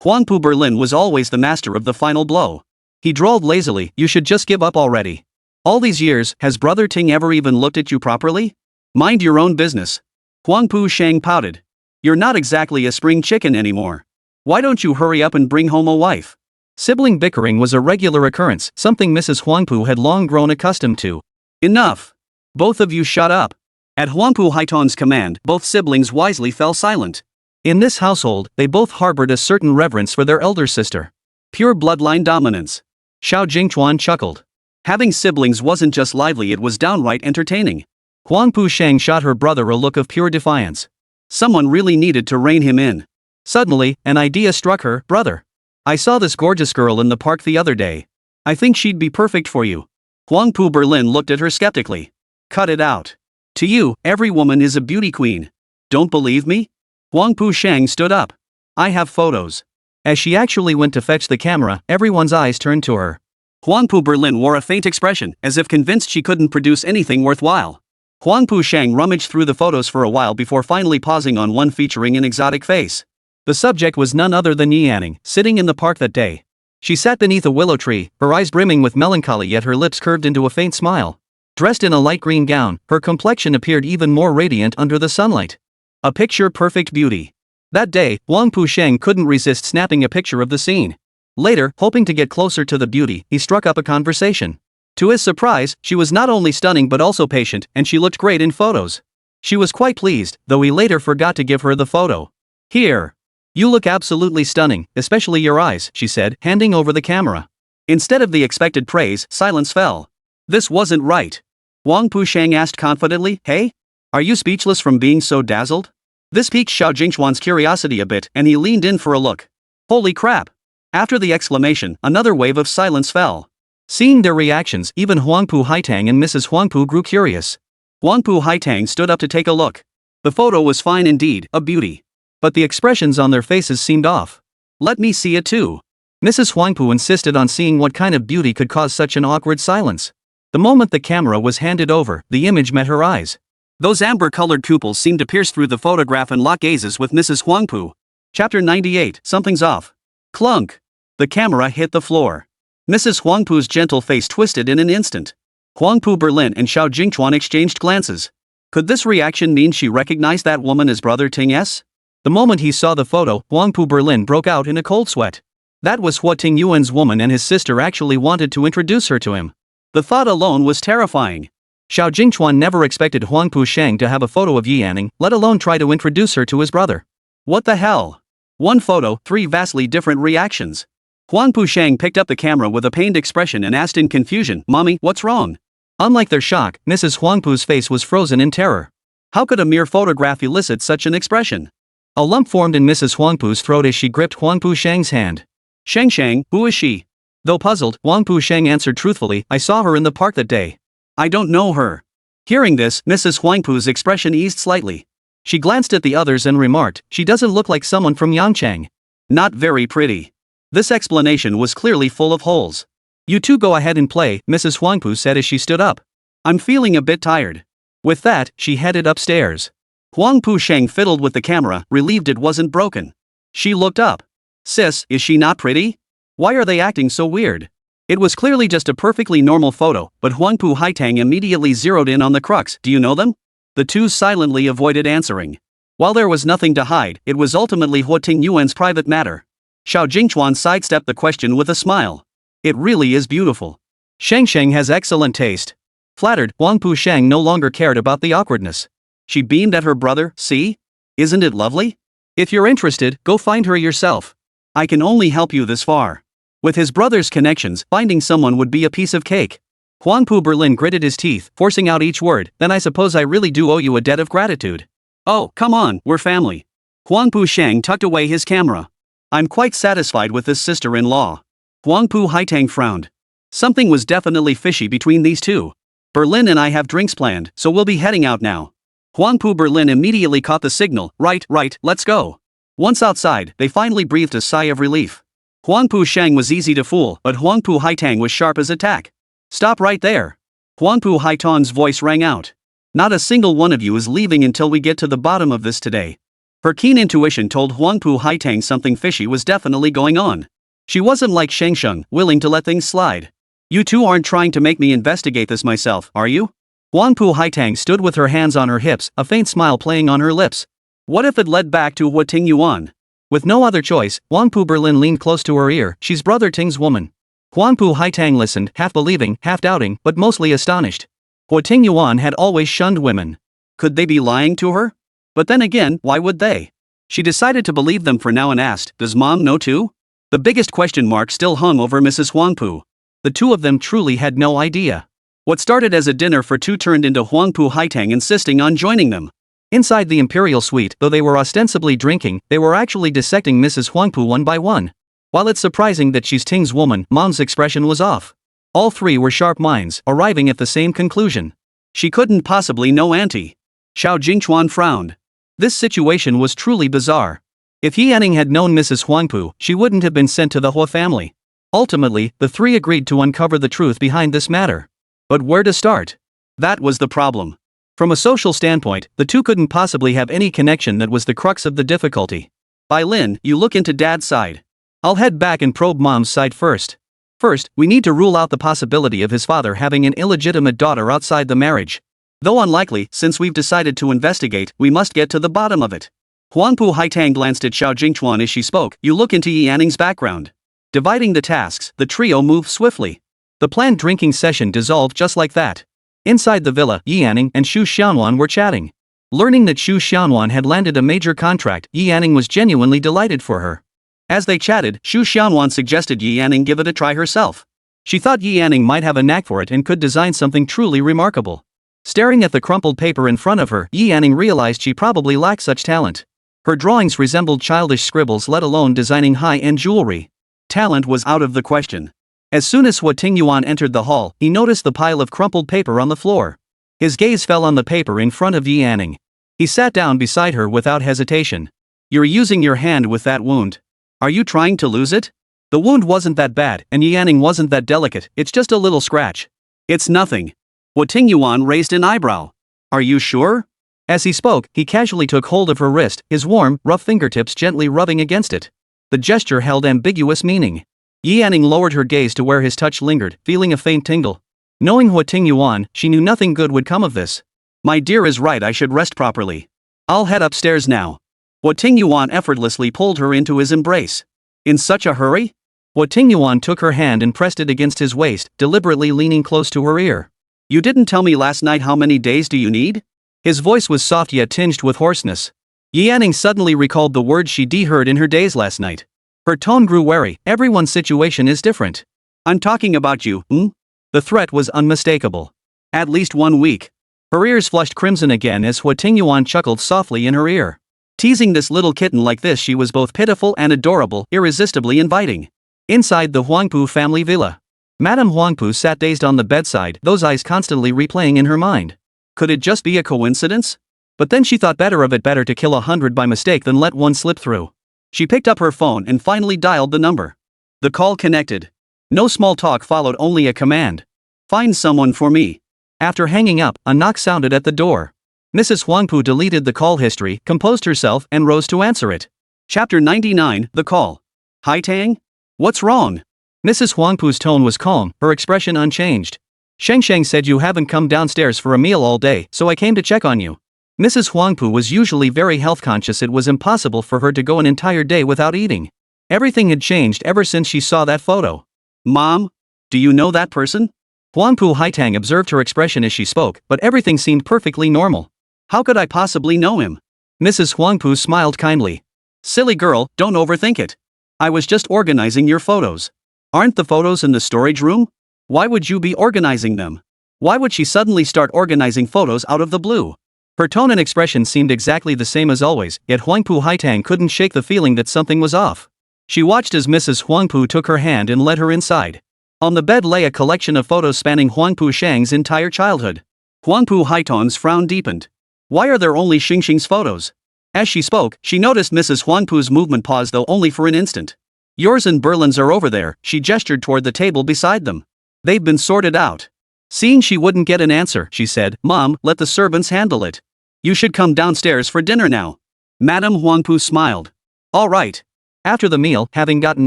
Huangpu Berlin was always the master of the final blow. He drawled lazily, you should just give up already. All these years, has Brother Ting ever even looked at you properly? Mind your own business. Huangpu Shang pouted. You're not exactly a spring chicken anymore. Why don't you hurry up and bring home a wife? Sibling bickering was a regular occurrence, something Mrs. Huangpu had long grown accustomed to. Enough. Both of you shut up. At Huangpu Haitong's command, both siblings wisely fell silent. In this household, they both harbored a certain reverence for their elder sister. Pure bloodline dominance. Xiao Jingchuan chuckled. Having siblings wasn't just lively, it was downright entertaining. Huangpu Shang shot her brother a look of pure defiance. Someone really needed to rein him in. Suddenly, an idea struck her. Brother, I saw this gorgeous girl in the park the other day. I think she'd be perfect for you. Huangpu Berlin looked at her skeptically. Cut it out. To you, every woman is a beauty queen. Don't believe me? Huangpu Shang stood up. I have photos. As she actually went to fetch the camera, everyone's eyes turned to her. Huangpu Berlin wore a faint expression, as if convinced she couldn't produce anything worthwhile. Huangpu Shang rummaged through the photos for a while before finally pausing on one featuring an exotic face. The subject was none other than Yianning, sitting in the park that day. She sat beneath a willow tree, her eyes brimming with melancholy yet her lips curved into a faint smile. Dressed in a light green gown, her complexion appeared even more radiant under the sunlight. A picture-perfect beauty. That day, Huangpu Shang couldn't resist snapping a picture of the scene. Later, hoping to get closer to the beauty, he struck up a conversation. To his surprise, she was not only stunning but also patient, and she looked great in photos. She was quite pleased, though he later forgot to give her the photo. Here. You look absolutely stunning, especially your eyes, she said, handing over the camera. Instead of the expected praise, silence fell. This wasn't right. Huangpu Shang asked confidently, hey? Are you speechless from being so dazzled? This piqued Xiao Jingchuan's curiosity a bit, and he leaned in for a look. Holy crap! After the exclamation, another wave of silence fell. Seeing their reactions, even Huangpu Haitang and Mrs. Huangpu grew curious. Huangpu Haitang stood up to take a look. The photo was fine indeed, a beauty. But the expressions on their faces seemed off. Let me see it too. Mrs. Huangpu insisted on seeing what kind of beauty could cause such an awkward silence. The moment the camera was handed over, the image met her eyes. Those amber-colored pupils seemed to pierce through the photograph and lock gazes with Mrs. Huangpu. Chapter 98, Something's Off. Clunk. The camera hit the floor. Mrs. Huangpu's gentle face twisted in an instant. Huangpu Berlin and Xiao Jingchuan exchanged glances. Could this reaction mean she recognized that woman as Brother Ting S? The moment he saw the photo, Huangpu Berlin broke out in a cold sweat. That was Huo Tingyuan's woman, and his sister actually wanted to introduce her to him. The thought alone was terrifying. Xiao Jingchuan never expected Huangpu Shang to have a photo of Yianning, let alone try to introduce her to his brother. What the hell? One photo, three vastly different reactions. Huangpu Shang picked up the camera with a pained expression and asked in confusion, Mommy, what's wrong? Unlike their shock, Mrs. Huangpu's face was frozen in terror. How could a mere photograph elicit such an expression? A lump formed in Mrs. Huangpu's throat as she gripped Huangpu Shang's hand. Shang, who is she? Though puzzled, Huangpu Shang answered truthfully, I saw her in the park that day. I don't know her. Hearing this, Mrs. Huangpu's expression eased slightly. She glanced at the others and remarked, she doesn't look like someone from Yangchang. Not very pretty. This explanation was clearly full of holes. You two go ahead and play, Mrs. Huangpu said as she stood up. I'm feeling a bit tired. With that, she headed upstairs. Huangpu Shang fiddled with the camera, relieved it wasn't broken. She looked up. Sis, is she not pretty? Why are they acting so weird? It was clearly just a perfectly normal photo, but Huangpu Haitang immediately zeroed in on the crux. Do you know them? The two silently avoided answering. While there was nothing to hide, it was ultimately Huo Tingyuan's private matter. Xiao Jingchuan sidestepped the question with a smile. It really is beautiful. Shang has excellent taste. Flattered, Huangpu Shang no longer cared about the awkwardness. She beamed at her brother, see? Isn't it lovely? If you're interested, go find her yourself. I can only help you this far. With his brother's connections, finding someone would be a piece of cake. Huangpu Berlin gritted his teeth, forcing out each word. Then I suppose I really do owe you a debt of gratitude. Oh, come on, we're family. Huangpu Shang tucked away his camera. I'm quite satisfied with this sister-in-law. Huangpu Haitang frowned. Something was definitely fishy between these two. Berlin and I have drinks planned, so we'll be heading out now. Huangpu Berlin immediately caught the signal. Right, let's go. Once outside, they finally breathed a sigh of relief. Huangpu Shang was easy to fool, but Huangpu Haitang was sharp as a tack. Stop right there. Huangpu Haitang's voice rang out. Not a single one of you is leaving until we get to the bottom of this today. Her keen intuition told Huangpu Haitang something fishy was definitely going on. She wasn't like Shengsheng, willing to let things slide. You two aren't trying to make me investigate this myself, are you? Huangpu Haitang stood with her hands on her hips, a faint smile playing on her lips. What if it led back to Huo Tingyuan? With no other choice, Huangpu Berlin leaned close to her ear. She's Brother Ting's woman. Huangpu Haitang listened, half believing, half doubting, but mostly astonished. Huo Tingyuan had always shunned women. Could they be lying to her? But then again, why would they? She decided to believe them for now and asked, does Mom know too? The biggest question mark still hung over Mrs. Huangpu. The two of them truly had no idea. What started as a dinner for two turned into Huangpu Haitang insisting on joining them. Inside the imperial suite, though they were ostensibly drinking, they were actually dissecting Mrs. Huangpu one by one. While it's surprising that she's Ting's woman, Mom's expression was off. All three were sharp minds, arriving at the same conclusion. She couldn't possibly know Auntie. Xiao Jingchuan frowned. This situation was truly bizarre. If Yi Yanning had known Mrs. Huangpu, she wouldn't have been sent to the Huo family. Ultimately, the three agreed to uncover the truth behind this matter. But where to start? That was the problem. From a social standpoint, the two couldn't possibly have any connection. That was the crux of the difficulty. Bai Lin, you look into Dad's side. I'll head back and probe Mom's side first. First, we need to rule out the possibility of his father having an illegitimate daughter outside the marriage. Though unlikely, since we've decided to investigate, we must get to the bottom of it. Huangpu Haitang glanced at Xiao Jingchuan as she spoke. You look into Yi Yanning's background. Dividing the tasks, the trio moved swiftly. The planned drinking session dissolved just like that. Inside the villa, Yi Yanning and Xu Xianwan were chatting. Learning that Xu Xianwan had landed a major contract, Yi Yanning was genuinely delighted for her. As they chatted, Xu Xianwan suggested Yi Yanning give it a try herself. She thought Yi Yanning might have a knack for it and could design something truly remarkable. Staring at the crumpled paper in front of her, Yi Yanning realized she probably lacked such talent. Her drawings resembled childish scribbles, let alone designing high-end jewelry. Talent was out of the question. As soon as Huo Tingyuan entered the hall, he noticed the pile of crumpled paper on the floor. His gaze fell on the paper in front of Yi Yanning. He sat down beside her without hesitation. You're using your hand with that wound. Are you trying to lose it? The wound wasn't that bad, and Yi Yanning wasn't that delicate, it's just a little scratch. It's nothing. Huo Tingyuan raised an eyebrow. Are you sure? As he spoke, he casually took hold of her wrist, his warm, rough fingertips gently rubbing against it. The gesture held ambiguous meaning. Yi Yanning lowered her gaze to where his touch lingered, feeling a faint tingle. Knowing Huo Tingyuan, she knew nothing good would come of this. My dear is right, I should rest properly. I'll head upstairs now. Huo Tingyuan effortlessly pulled her into his embrace. In such a hurry? Huo Tingyuan took her hand and pressed it against his waist, deliberately leaning close to her ear. You didn't tell me last night how many days do you need? His voice was soft yet tinged with hoarseness. Yi Yanning suddenly recalled the words she'd heard in her days last night. Her tone grew wary. Everyone's situation is different. I'm talking about you, The threat was unmistakable. At least 1 week. Her ears flushed crimson again as Huo Tingyuan chuckled softly in her ear. Teasing this little kitten like this, she was both pitiful and adorable, irresistibly inviting. Inside the Huangpu family villa, Madame Huangpu sat dazed on the bedside, those eyes constantly replaying in her mind. Could it just be a coincidence? But then she thought better of it, better to kill 100 by mistake than let one slip through. She picked up her phone and finally dialed the number. The call connected. No small talk followed, only a command. Find someone for me. After hanging up, a knock sounded at the door. Mrs. Huangpu deleted the call history, composed herself, and rose to answer it. Chapter 99, The Call. Haitang? What's wrong? Mrs. Huangpu's tone was calm, her expression unchanged. Sheng said you haven't come downstairs for a meal all day, so I came to check on you. Mrs. Huangpu was usually very health conscious. It was impossible for her to go an entire day without eating. Everything had changed ever since she saw that photo. Mom? Do you know that person? Huangpu Haitang observed her expression as she spoke, but everything seemed perfectly normal. How could I possibly know him? Mrs. Huangpu smiled kindly. Silly girl, don't overthink it. I was just organizing your photos. Aren't the photos in the storage room? Why would you be organizing them? Why would she suddenly start organizing photos out of the blue? Her tone and expression seemed exactly the same as always, yet Huangpu Haitang couldn't shake the feeling that something was off. She watched as Mrs. Huangpu took her hand and led her inside. On the bed lay a collection of photos spanning Huangpu Shang's entire childhood. Huangpu Haitang's frown deepened. Why are there only Xingxing's photos? As she spoke, she noticed Mrs. Huangpu's movement paused, though only for an instant. Yours and Berlin's are over there, she gestured toward the table beside them. They've been sorted out. Seeing she wouldn't get an answer, she said, Mom, let the servants handle it. You should come downstairs for dinner now. Madame Huangpu smiled. All right. After the meal, having gotten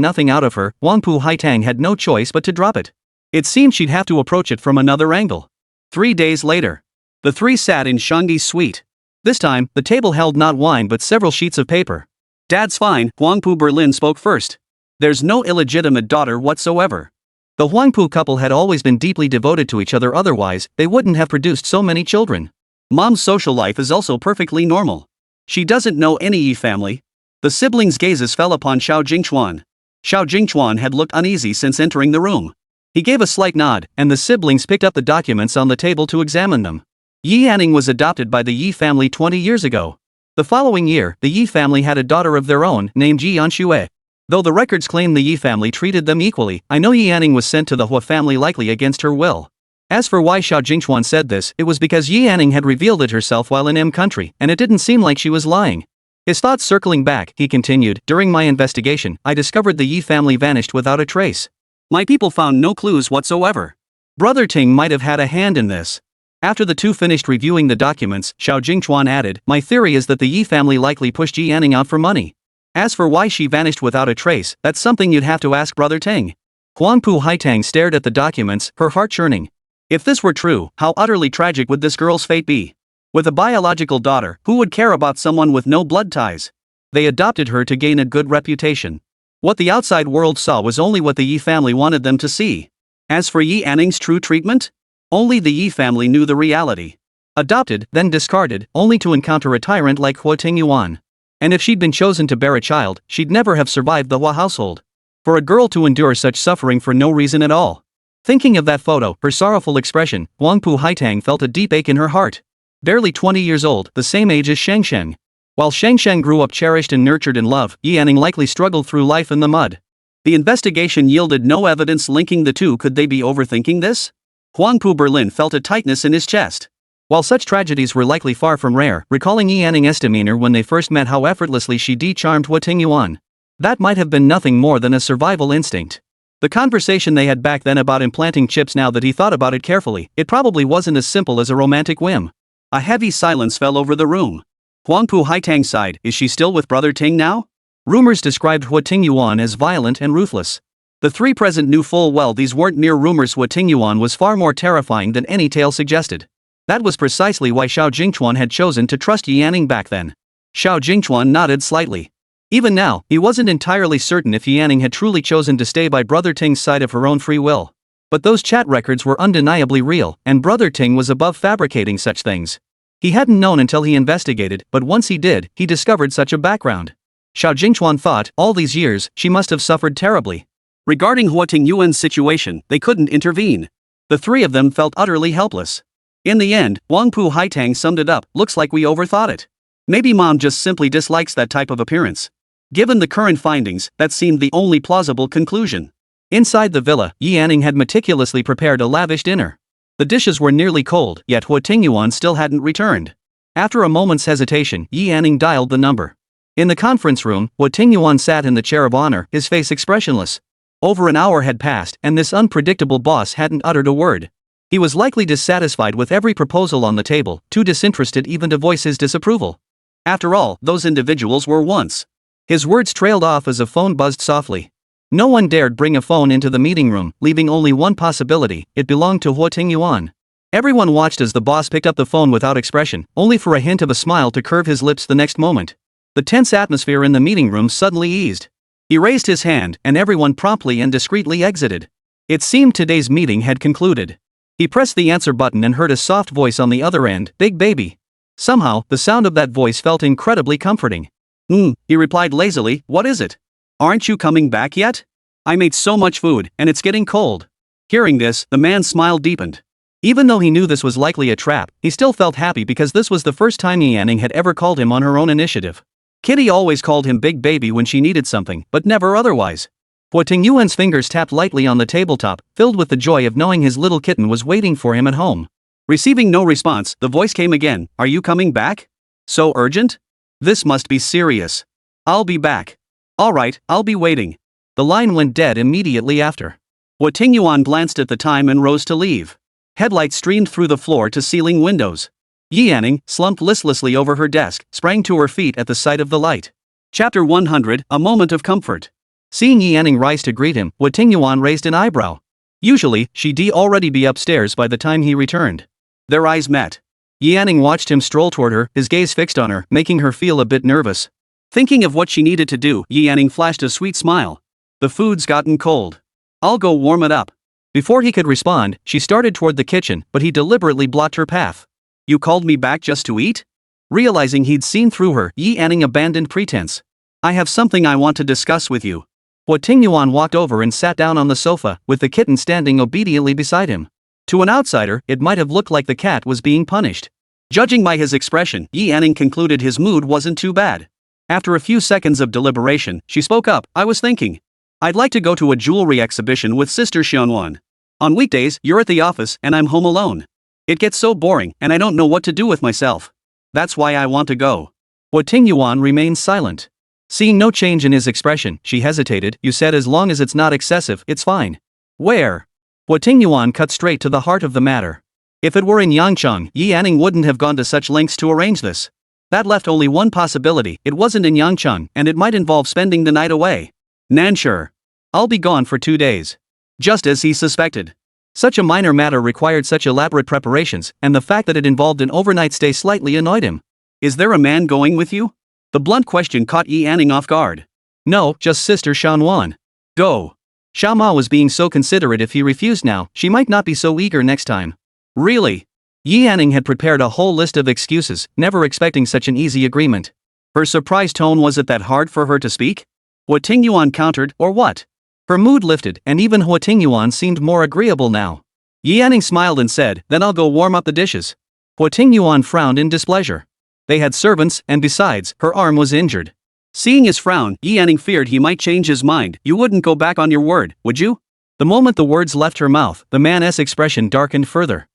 nothing out of her, Huangpu Haitang had no choice but to drop it. It seemed she'd have to approach it from another angle. 3 days later. The three sat in Shangyi's suite. This time, the table held not wine but several sheets of paper. Dad's fine, Huangpu Berlin spoke first. There's no illegitimate daughter whatsoever. The Huangpu couple had always been deeply devoted to each other, otherwise, they wouldn't have produced so many children. Mom's social life is also perfectly normal. She doesn't know any Yi family. The siblings' gazes fell upon Xiao Jingchuan. Xiao Jingchuan had looked uneasy since entering the room. He gave a slight nod, and the siblings picked up the documents on the table to examine them. Yi Anning was adopted by the Yi family 20 years ago. The following year, the Yi family had a daughter of their own, named Yi Anxue. Though the records claim the Yi family treated them equally, I know Yi Anning was sent to the Hua family likely against her will. As for why Xiao Jingchuan said this, it was because Yi Anning had revealed it herself while in M country, and it didn't seem like she was lying. His thoughts circling back, he continued, during my investigation, I discovered the Yi family vanished without a trace. My people found no clues whatsoever. Brother Ting might have had a hand in this. After the two finished reviewing the documents, Xiao Jingchuan added, my theory is that the Yi family likely pushed Yi Anning out for money. As for why she vanished without a trace, that's something you'd have to ask Brother Ting. Huangpu Haitang stared at the documents, her heart churning. If this were true, how utterly tragic would this girl's fate be? With a biological daughter, who would care about someone with no blood ties? They adopted her to gain a good reputation. What the outside world saw was only what the Yi family wanted them to see. As for Yi Anning's true treatment? Only the Yi family knew the reality. Adopted, then discarded, only to encounter a tyrant like Huo Tingyuan. And if she'd been chosen to bear a child, she'd never have survived the Hua household. For a girl to endure such suffering for no reason at all. Thinking of that photo, her sorrowful expression, Huangpu Haitang felt a deep ache in her heart. Barely 20 years old, the same age as Shengsheng. While Shengsheng grew up cherished and nurtured in love, Yi Anning likely struggled through life in the mud. The investigation yielded no evidence linking the two. Could they be overthinking this? Huangpu Berlin felt a tightness in his chest. While such tragedies were likely far from rare, recalling Yi Anning's demeanor when they first met, how effortlessly she de-charmed Huo Tingyuan. That might have been nothing more than a survival instinct. The conversation they had back then about implanting chips, now that he thought about it carefully, it probably wasn't as simple as a romantic whim. A heavy silence fell over the room. Huangpu Haitang sighed, is she still with Brother Ting now? Rumors described Huo Tingyuan as violent and ruthless. The three present knew full well these weren't mere rumors. Huo Tingyuan was far more terrifying than any tale suggested. That was precisely why Xiao Jingchuan had chosen to trust Yi Anning back then. Xiao Jingchuan nodded slightly. Even now, he wasn't entirely certain if Yi Anning had truly chosen to stay by Brother Ting's side of her own free will. But those chat records were undeniably real, and Brother Ting was above fabricating such things. He hadn't known until he investigated, but once he did, he discovered such a background. Xiao Jingchuan thought, all these years, she must have suffered terribly. Regarding Huo Tingyuan's situation, they couldn't intervene. The three of them felt utterly helpless. In the end, Huangpu Haitang summed it up, looks like we overthought it. Maybe Mom just simply dislikes that type of appearance. Given the current findings, that seemed the only plausible conclusion. Inside the villa, Yi Anning had meticulously prepared a lavish dinner. The dishes were nearly cold, yet Huo Tingyuan still hadn't returned. After a moment's hesitation, Yi Anning dialed the number. In the conference room, Huo Tingyuan sat in the chair of honor, his face expressionless. Over an hour had passed, and this unpredictable boss hadn't uttered a word. He was likely dissatisfied with every proposal on the table, too disinterested even to voice his disapproval. After all, those individuals were once. His words trailed off as a phone buzzed softly. No one dared bring a phone into the meeting room, leaving only one possibility: it belonged to Huo Tingyuan. Everyone watched as the boss picked up the phone without expression, only for a hint of a smile to curve his lips the next moment. The tense atmosphere in the meeting room suddenly eased. He raised his hand, and everyone promptly and discreetly exited. It seemed today's meeting had concluded. He pressed the answer button and heard a soft voice on the other end, "Big baby." Somehow, the sound of that voice felt incredibly comforting. He replied lazily, what is it? Aren't you coming back yet? I made so much food, and it's getting cold. Hearing this, the man's smile deepened. Even though he knew this was likely a trap, he still felt happy because this was the first time Yanning had ever called him on her own initiative. Kitty always called him Big Baby when she needed something, but never otherwise. Huo Tingyuan's fingers tapped lightly on the tabletop, filled with the joy of knowing his little kitten was waiting for him at home. Receiving no response, the voice came again, are you coming back? So urgent? This must be serious. I'll be back. Alright, I'll be waiting. The line went dead immediately after. Huo Tingyuan glanced at the time and rose to leave. Headlights streamed through the floor-to-ceiling windows. Yanning, slumped listlessly over her desk, sprang to her feet at the sight of the light. Chapter 100, A Moment of Comfort. Seeing Yanning rise to greet him, Huo Tingyuan raised an eyebrow. Usually, she'd already be upstairs by the time he returned. Their eyes met. Yanning watched him stroll toward her, his gaze fixed on her, making her feel a bit nervous. Thinking of what she needed to do, Yanning flashed a sweet smile. The food's gotten cold. I'll go warm it up. Before he could respond, she started toward the kitchen, but he deliberately blocked her path. You called me back just to eat? Realizing he'd seen through her, Yanning abandoned pretense. I have something I want to discuss with you. Huo Tingyuan walked over and sat down on the sofa, with the kitten standing obediently beside him. To an outsider, it might have looked like the cat was being punished. Judging by his expression, Yanning concluded his mood wasn't too bad. After a few seconds of deliberation, she spoke up, I was thinking. I'd like to go to a jewelry exhibition with Sister Xianwan. On weekdays, you're at the office and I'm home alone. It gets so boring and I don't know what to do with myself. That's why I want to go. Huo Tingyuan remained silent. Seeing no change in his expression, she hesitated. You said as long as it's not excessive, it's fine. Where? Huo Tingyuan cut straight to the heart of the matter. If it were in Yangcheng, Yanning wouldn't have gone to such lengths to arrange this. That left only one possibility, it wasn't in Yangcheng, and it might involve spending the night away. Nansure. I'll be gone for 2 days. Just as he suspected. Such a minor matter required such elaborate preparations, and the fact that it involved an overnight stay slightly annoyed him. Is there a man going with you? The blunt question caught Yanning off guard. No, just Sister Xianwan. Go. Xiao Ma was being so considerate. If he refused now, she might not be so eager next time. Really? Yanning had prepared a whole list of excuses, never expecting such an easy agreement. Her surprised tone, was it that hard for her to speak? Huo Tingyuan countered, or what? Her mood lifted, and even Huo Tingyuan seemed more agreeable now. Yanning smiled and said, then I'll go warm up the dishes. Huo Tingyuan frowned in displeasure. They had servants, and besides, her arm was injured. Seeing his frown, Yanning feared he might change his mind. You wouldn't go back on your word, would you? The moment the words left her mouth, the man's expression darkened further.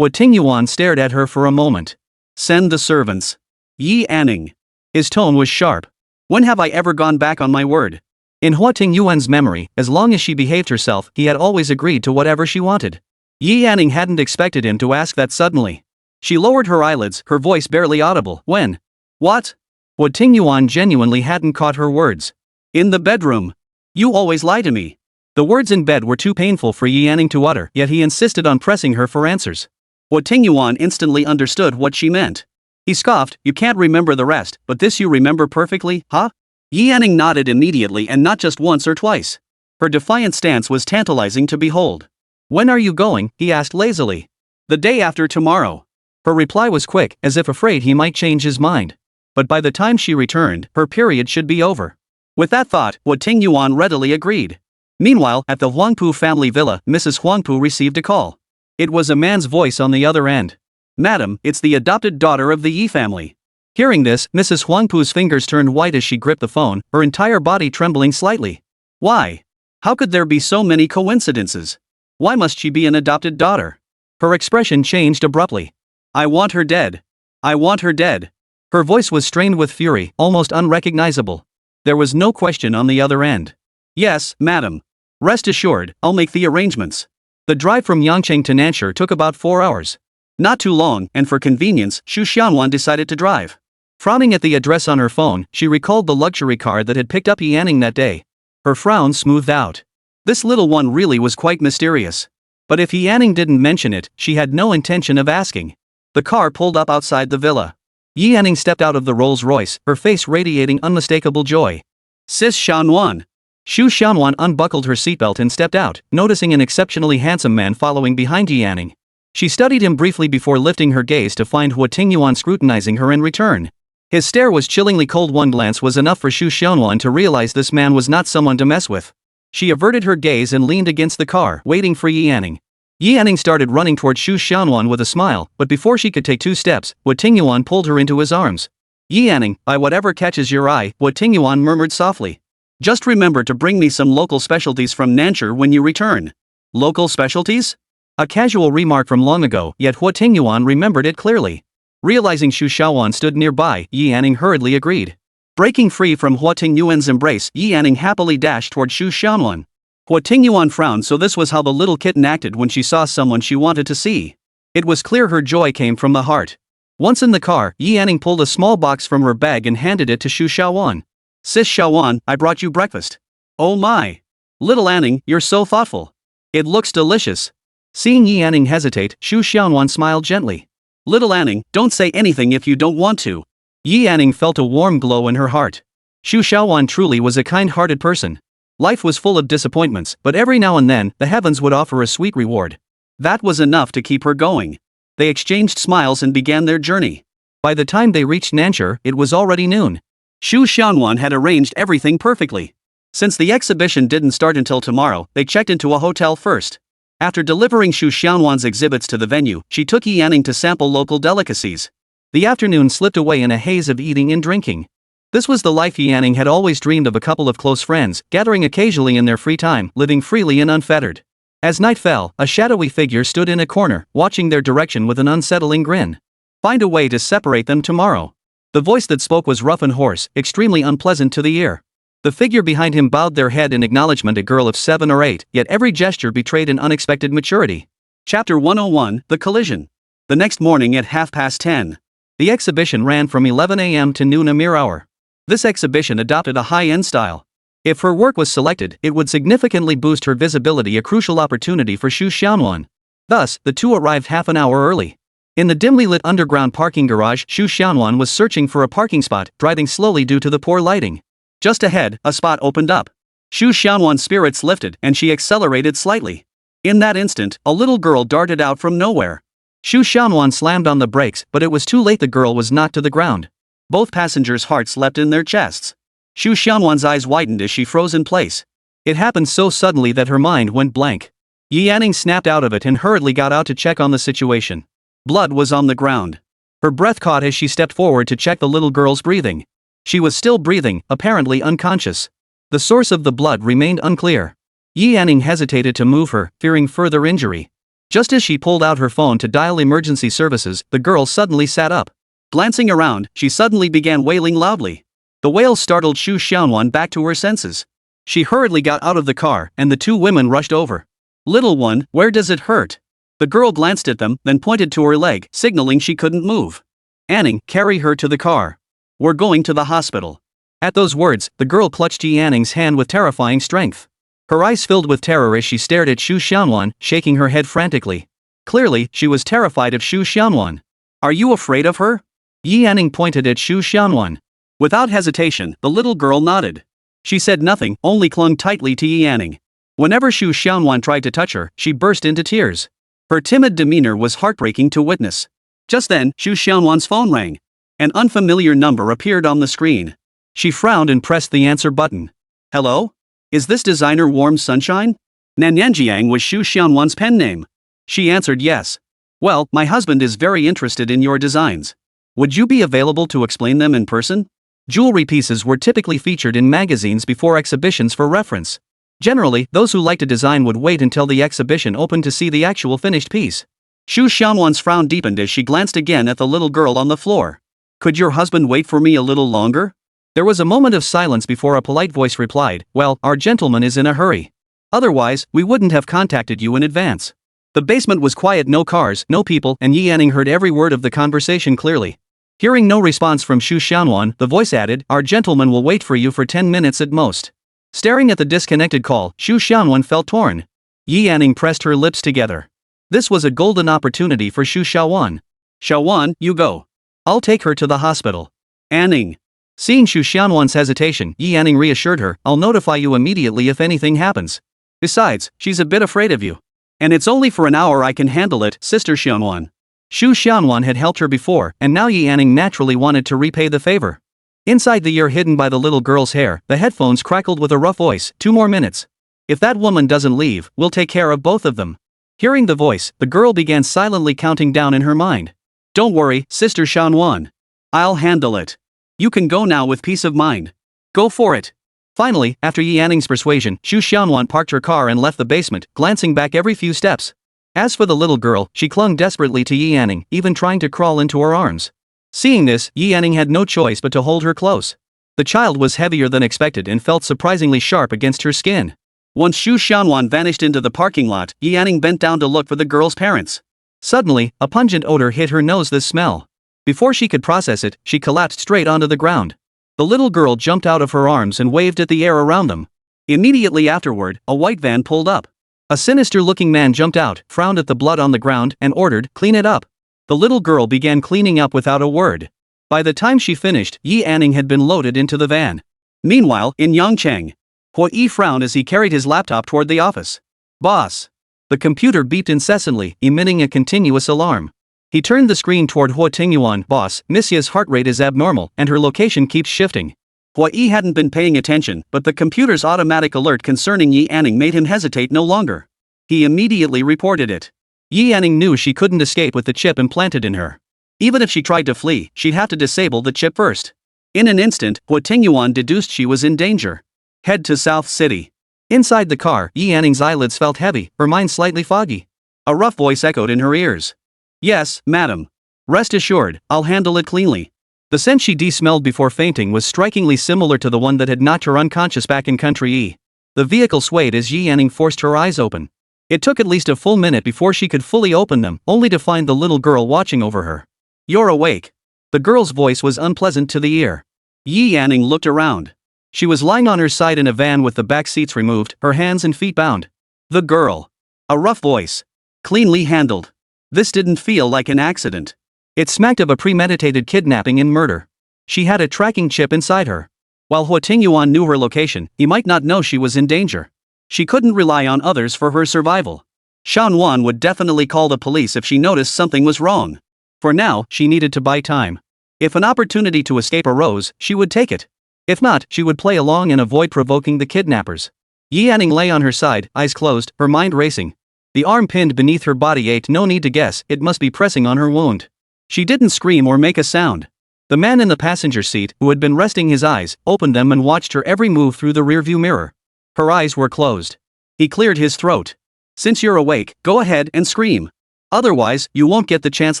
Huo Tingyuan stared at her for a moment. Send the servants. Yanning. His tone was sharp. When have I ever gone back on my word? In Huo Tingyuan's memory, as long as she behaved herself, he had always agreed to whatever she wanted. Yanning hadn't expected him to ask that suddenly. She lowered her eyelids, her voice barely audible. When? What? Huo Tingyuan genuinely hadn't caught her words. In the bedroom. You always lie to me. The words in bed were too painful for Yanning to utter, yet he insisted on pressing her for answers. Huo Tingyuan instantly understood what she meant. He scoffed, you can't remember the rest, but this you remember perfectly, huh? Yanning nodded immediately, and not just once or twice. Her defiant stance was tantalizing to behold. When are you going? He asked lazily. The day after tomorrow. Her reply was quick, as if afraid he might change his mind. But by the time she returned, her period should be over. With that thought, Huo Tingyuan readily agreed. Meanwhile, at the Huangpu family villa, Mrs. Huangpu received a call. It was a man's voice on the other end. Madam, it's the adopted daughter of the Yi family. Hearing this, Mrs. Huangpu's fingers turned white as she gripped the phone, her entire body trembling slightly. Why? How could there be so many coincidences? Why must she be an adopted daughter? Her expression changed abruptly. I want her dead. I want her dead. Her voice was strained with fury, almost unrecognizable. There was no question on the other end. Yes, madam. Rest assured, I'll make the arrangements. The drive from Yangcheng to Nansha took about 4 hours. Not too long, and for convenience, Xu Xianwan decided to drive. Frowning at the address on her phone, she recalled the luxury car that had picked up Yanning that day. Her frown smoothed out. This little one really was quite mysterious. But if Yanning didn't mention it, she had no intention of asking. The car pulled up outside the villa. Yanning stepped out of the Rolls-Royce, her face radiating unmistakable joy. Sis Xianwan. Xu Xianwan unbuckled her seatbelt and stepped out, noticing an exceptionally handsome man following behind Yanning. She studied him briefly before lifting her gaze to find Huo Tingyuan scrutinizing her in return. His stare was chillingly cold. One glance was enough for Xu Xiaonuan to realize this man was not someone to mess with. She averted her gaze and leaned against the car, waiting for Yi Yanning. Yi Yanning started running toward Xu Xiaonuan with a smile, but before she could take 2 steps, Huo Tingyuan pulled her into his arms. Yi Yanning, by whatever catches your eye, Huo Tingyuan murmured softly. Just remember to bring me some local specialties from Nanchur when you return. Local specialties? A casual remark from long ago, yet Huo Tingyuan remembered it clearly. Realizing Xu Xiaonuan stood nearby, Yi Yanning hurriedly agreed. Breaking free from Huo Tingyuan's embrace, Yi Yanning happily dashed toward Xu Xiaonuan. Huo Tingyuan frowned, so this was how the little kitten acted when she saw someone she wanted to see. It was clear her joy came from the heart. Once in the car, Yi Yanning pulled a small box from her bag and handed it to Xu Xiaonuan. Sis Xiaonuan, I brought you breakfast. Oh my! Little Anning, you're so thoughtful. It looks delicious. Seeing Yi Yanning hesitate, Xu Xiaonuan smiled gently. Little Anning, don't say anything if you don't want to. Yi Yanning felt a warm glow in her heart. Xu Xiaonuan truly was a kind-hearted person. Life was full of disappointments, but every now and then, the heavens would offer a sweet reward. That was enough to keep her going. They exchanged smiles and began their journey. By the time they reached Nanchur, it was already noon. Xu Xiaonuan had arranged everything perfectly. Since the exhibition didn't start until tomorrow, they checked into a hotel first. After delivering Xu Xiaonuan's exhibits to the venue, she took Yi Yanning to sample local delicacies. The afternoon slipped away in a haze of eating and drinking. This was the life Yi Yanning had always dreamed of, a couple of close friends, gathering occasionally in their free time, living freely and unfettered. As night fell, a shadowy figure stood in a corner, watching their direction with an unsettling grin. Find a way to separate them tomorrow. The voice that spoke was rough and hoarse, extremely unpleasant to the ear. The figure behind him bowed their head in acknowledgement, a girl of 7 or 8, yet every gesture betrayed an unexpected maturity. Chapter 101, The Collision. The next morning at 10:30. The exhibition ran from 11 a.m. to noon, a mere hour. This exhibition adopted a high-end style. If her work was selected, it would significantly boost her visibility, a crucial opportunity for Xu Xiaonuan. Thus, the two arrived half an hour early. In the dimly lit underground parking garage, Xu Xiaonuan was searching for a parking spot, driving slowly due to the poor lighting. Just ahead, a spot opened up. Xu Xiaonuan's spirits lifted and she accelerated slightly. In that instant, a little girl darted out from nowhere. Xu Xiaonuan slammed on the brakes, but it was too late. The girl was knocked to the ground. Both passengers' hearts leapt in their chests. Xu Xiaonuan's eyes widened as she froze in place. It happened so suddenly that her mind went blank. Yi Yanning snapped out of it and hurriedly got out to check on the situation. Blood was on the ground. Her breath caught as she stepped forward to check the little girl's breathing. She was still breathing, apparently unconscious. The source of the blood remained unclear. Yi Yanning hesitated to move her, fearing further injury. Just as she pulled out her phone to dial emergency services, the girl suddenly sat up. Glancing around, she suddenly began wailing loudly. The wail startled Xu Xiaonuan back to her senses. She hurriedly got out of the car, and the two women rushed over. Little one, where does it hurt? The girl glanced at them, then pointed to her leg, signaling she couldn't move. Anning, carry her to the car. We're going to the hospital. At those words, the girl clutched Yi Yanning's hand with terrifying strength. Her eyes filled with terror as she stared at Xu Xiaonuan, shaking her head frantically. Clearly, she was terrified of Xu Xiaonuan. Are you afraid of her? Yi Yanning pointed at Xu Xiaonuan. Without hesitation, the little girl nodded. She said nothing, only clung tightly to Yi Yanning. Whenever Xu Xiaonuan tried to touch her, she burst into tears. Her timid demeanor was heartbreaking to witness. Just then, Xu Xiaonuan's phone rang. An unfamiliar number appeared on the screen. She frowned and pressed the answer button. Hello? Is this designer Warm Sunshine? Nanyanjiang was Xu Xiaonuan's pen name. She answered yes. Well, my husband is very interested in your designs. Would you be available to explain them in person? Jewelry pieces were typically featured in magazines before exhibitions for reference. Generally, those who liked a design would wait until the exhibition opened to see the actual finished piece. Xu Xiaonuan's frown deepened as she glanced again at the little girl on the floor. Could your husband wait for me a little longer? There was a moment of silence before a polite voice replied, well, our gentleman is in a hurry. Otherwise, we wouldn't have contacted you in advance. The basement was quiet, no cars, no people, and Yi Yanning heard every word of the conversation clearly. Hearing no response from Xu Xiaonuan, the voice added, our gentleman will wait for you for 10 minutes at most. Staring at the disconnected call, Xu Xiaonuan felt torn. Yi Yanning pressed her lips together. This was a golden opportunity for Xu Xiaonuan. Xiaonuan, you go. I'll take her to the hospital. Anning. Seeing Xu Xiaonuan's hesitation, Yi Yanning reassured her, I'll notify you immediately if anything happens. Besides, she's a bit afraid of you. And it's only for an hour I can handle it, Sister Xianwan. Xu Xianwan had helped her before, and now Yi Anning naturally wanted to repay the favor. Inside the ear hidden by the little girl's hair, the headphones crackled with a rough voice, 2 more minutes. If that woman doesn't leave, we'll take care of both of them. Hearing the voice, the girl began silently counting down in her mind. Don't worry, Sister Xianwan. I'll handle it. You can go now with peace of mind. Go for it. Finally, after Yi Anning's persuasion, Xu Xianwan parked her car and left the basement, glancing back every few steps. As for the little girl, she clung desperately to Yi Anning, even trying to crawl into her arms. Seeing this, Yi Anning had no choice but to hold her close. The child was heavier than expected and felt surprisingly sharp against her skin. Once Xu Xianwan vanished into the parking lot, Yi Anning bent down to look for the girl's parents. Suddenly, a pungent odor hit her nose. This smell. Before she could process it, she collapsed straight onto the ground. The little girl jumped out of her arms and waved at the air around them. Immediately afterward, a white van pulled up. A sinister-looking man jumped out, frowned at the blood on the ground, and ordered, "Clean it up." The little girl began cleaning up without a word. By the time she finished, Yi Anning had been loaded into the van. Meanwhile, in Yangcheng, Huo Yi frowned as he carried his laptop toward the office. "Boss." The computer beeped incessantly, emitting a continuous alarm. He turned the screen toward Huo Tingyuan. "Boss, Missia's heart rate is abnormal, and her location keeps shifting." Huo Yi hadn't been paying attention, but the computer's automatic alert concerning Yi Anning made him hesitate no longer. He immediately reported it. Yi Anning knew she couldn't escape with the chip implanted in her. Even if she tried to flee, she'd have to disable the chip first. In an instant, Huo Tingyuan deduced she was in danger. Head to South City. Inside the car, Yi Anning's eyelids felt heavy, her mind slightly foggy. A rough voice echoed in her ears. "Yes, madam. Rest assured, I'll handle it cleanly." The scent she smelled before fainting was strikingly similar to the one that had knocked her unconscious back in Country E. The vehicle swayed as Yi Anning forced her eyes open. It took at least a full minute before she could fully open them, only to find the little girl watching over her. "You're awake." The girl's voice was unpleasant to the ear. Yi Anning looked around. She was lying on her side in a van with the back seats removed, her hands and feet bound. The girl. A rough voice. Cleanly handled. This didn't feel like an accident. It smacked of a premeditated kidnapping and murder. She had a tracking chip inside her. While Huo Tingyuan knew her location, he might not know she was in danger. She couldn't rely on others for her survival. Xianwan would definitely call the police if she noticed something was wrong. For now, she needed to buy time. If an opportunity to escape arose, she would take it. If not, she would play along and avoid provoking the kidnappers. Yi Anning lay on her side, eyes closed, her mind racing. The arm pinned beneath her body ached. No need to guess, it must be pressing on her wound. She didn't scream or make a sound. The man in the passenger seat, who had been resting his eyes, opened them and watched her every move through the rearview mirror. Her eyes were closed. He cleared his throat. "Since you're awake, go ahead and scream. Otherwise, you won't get the chance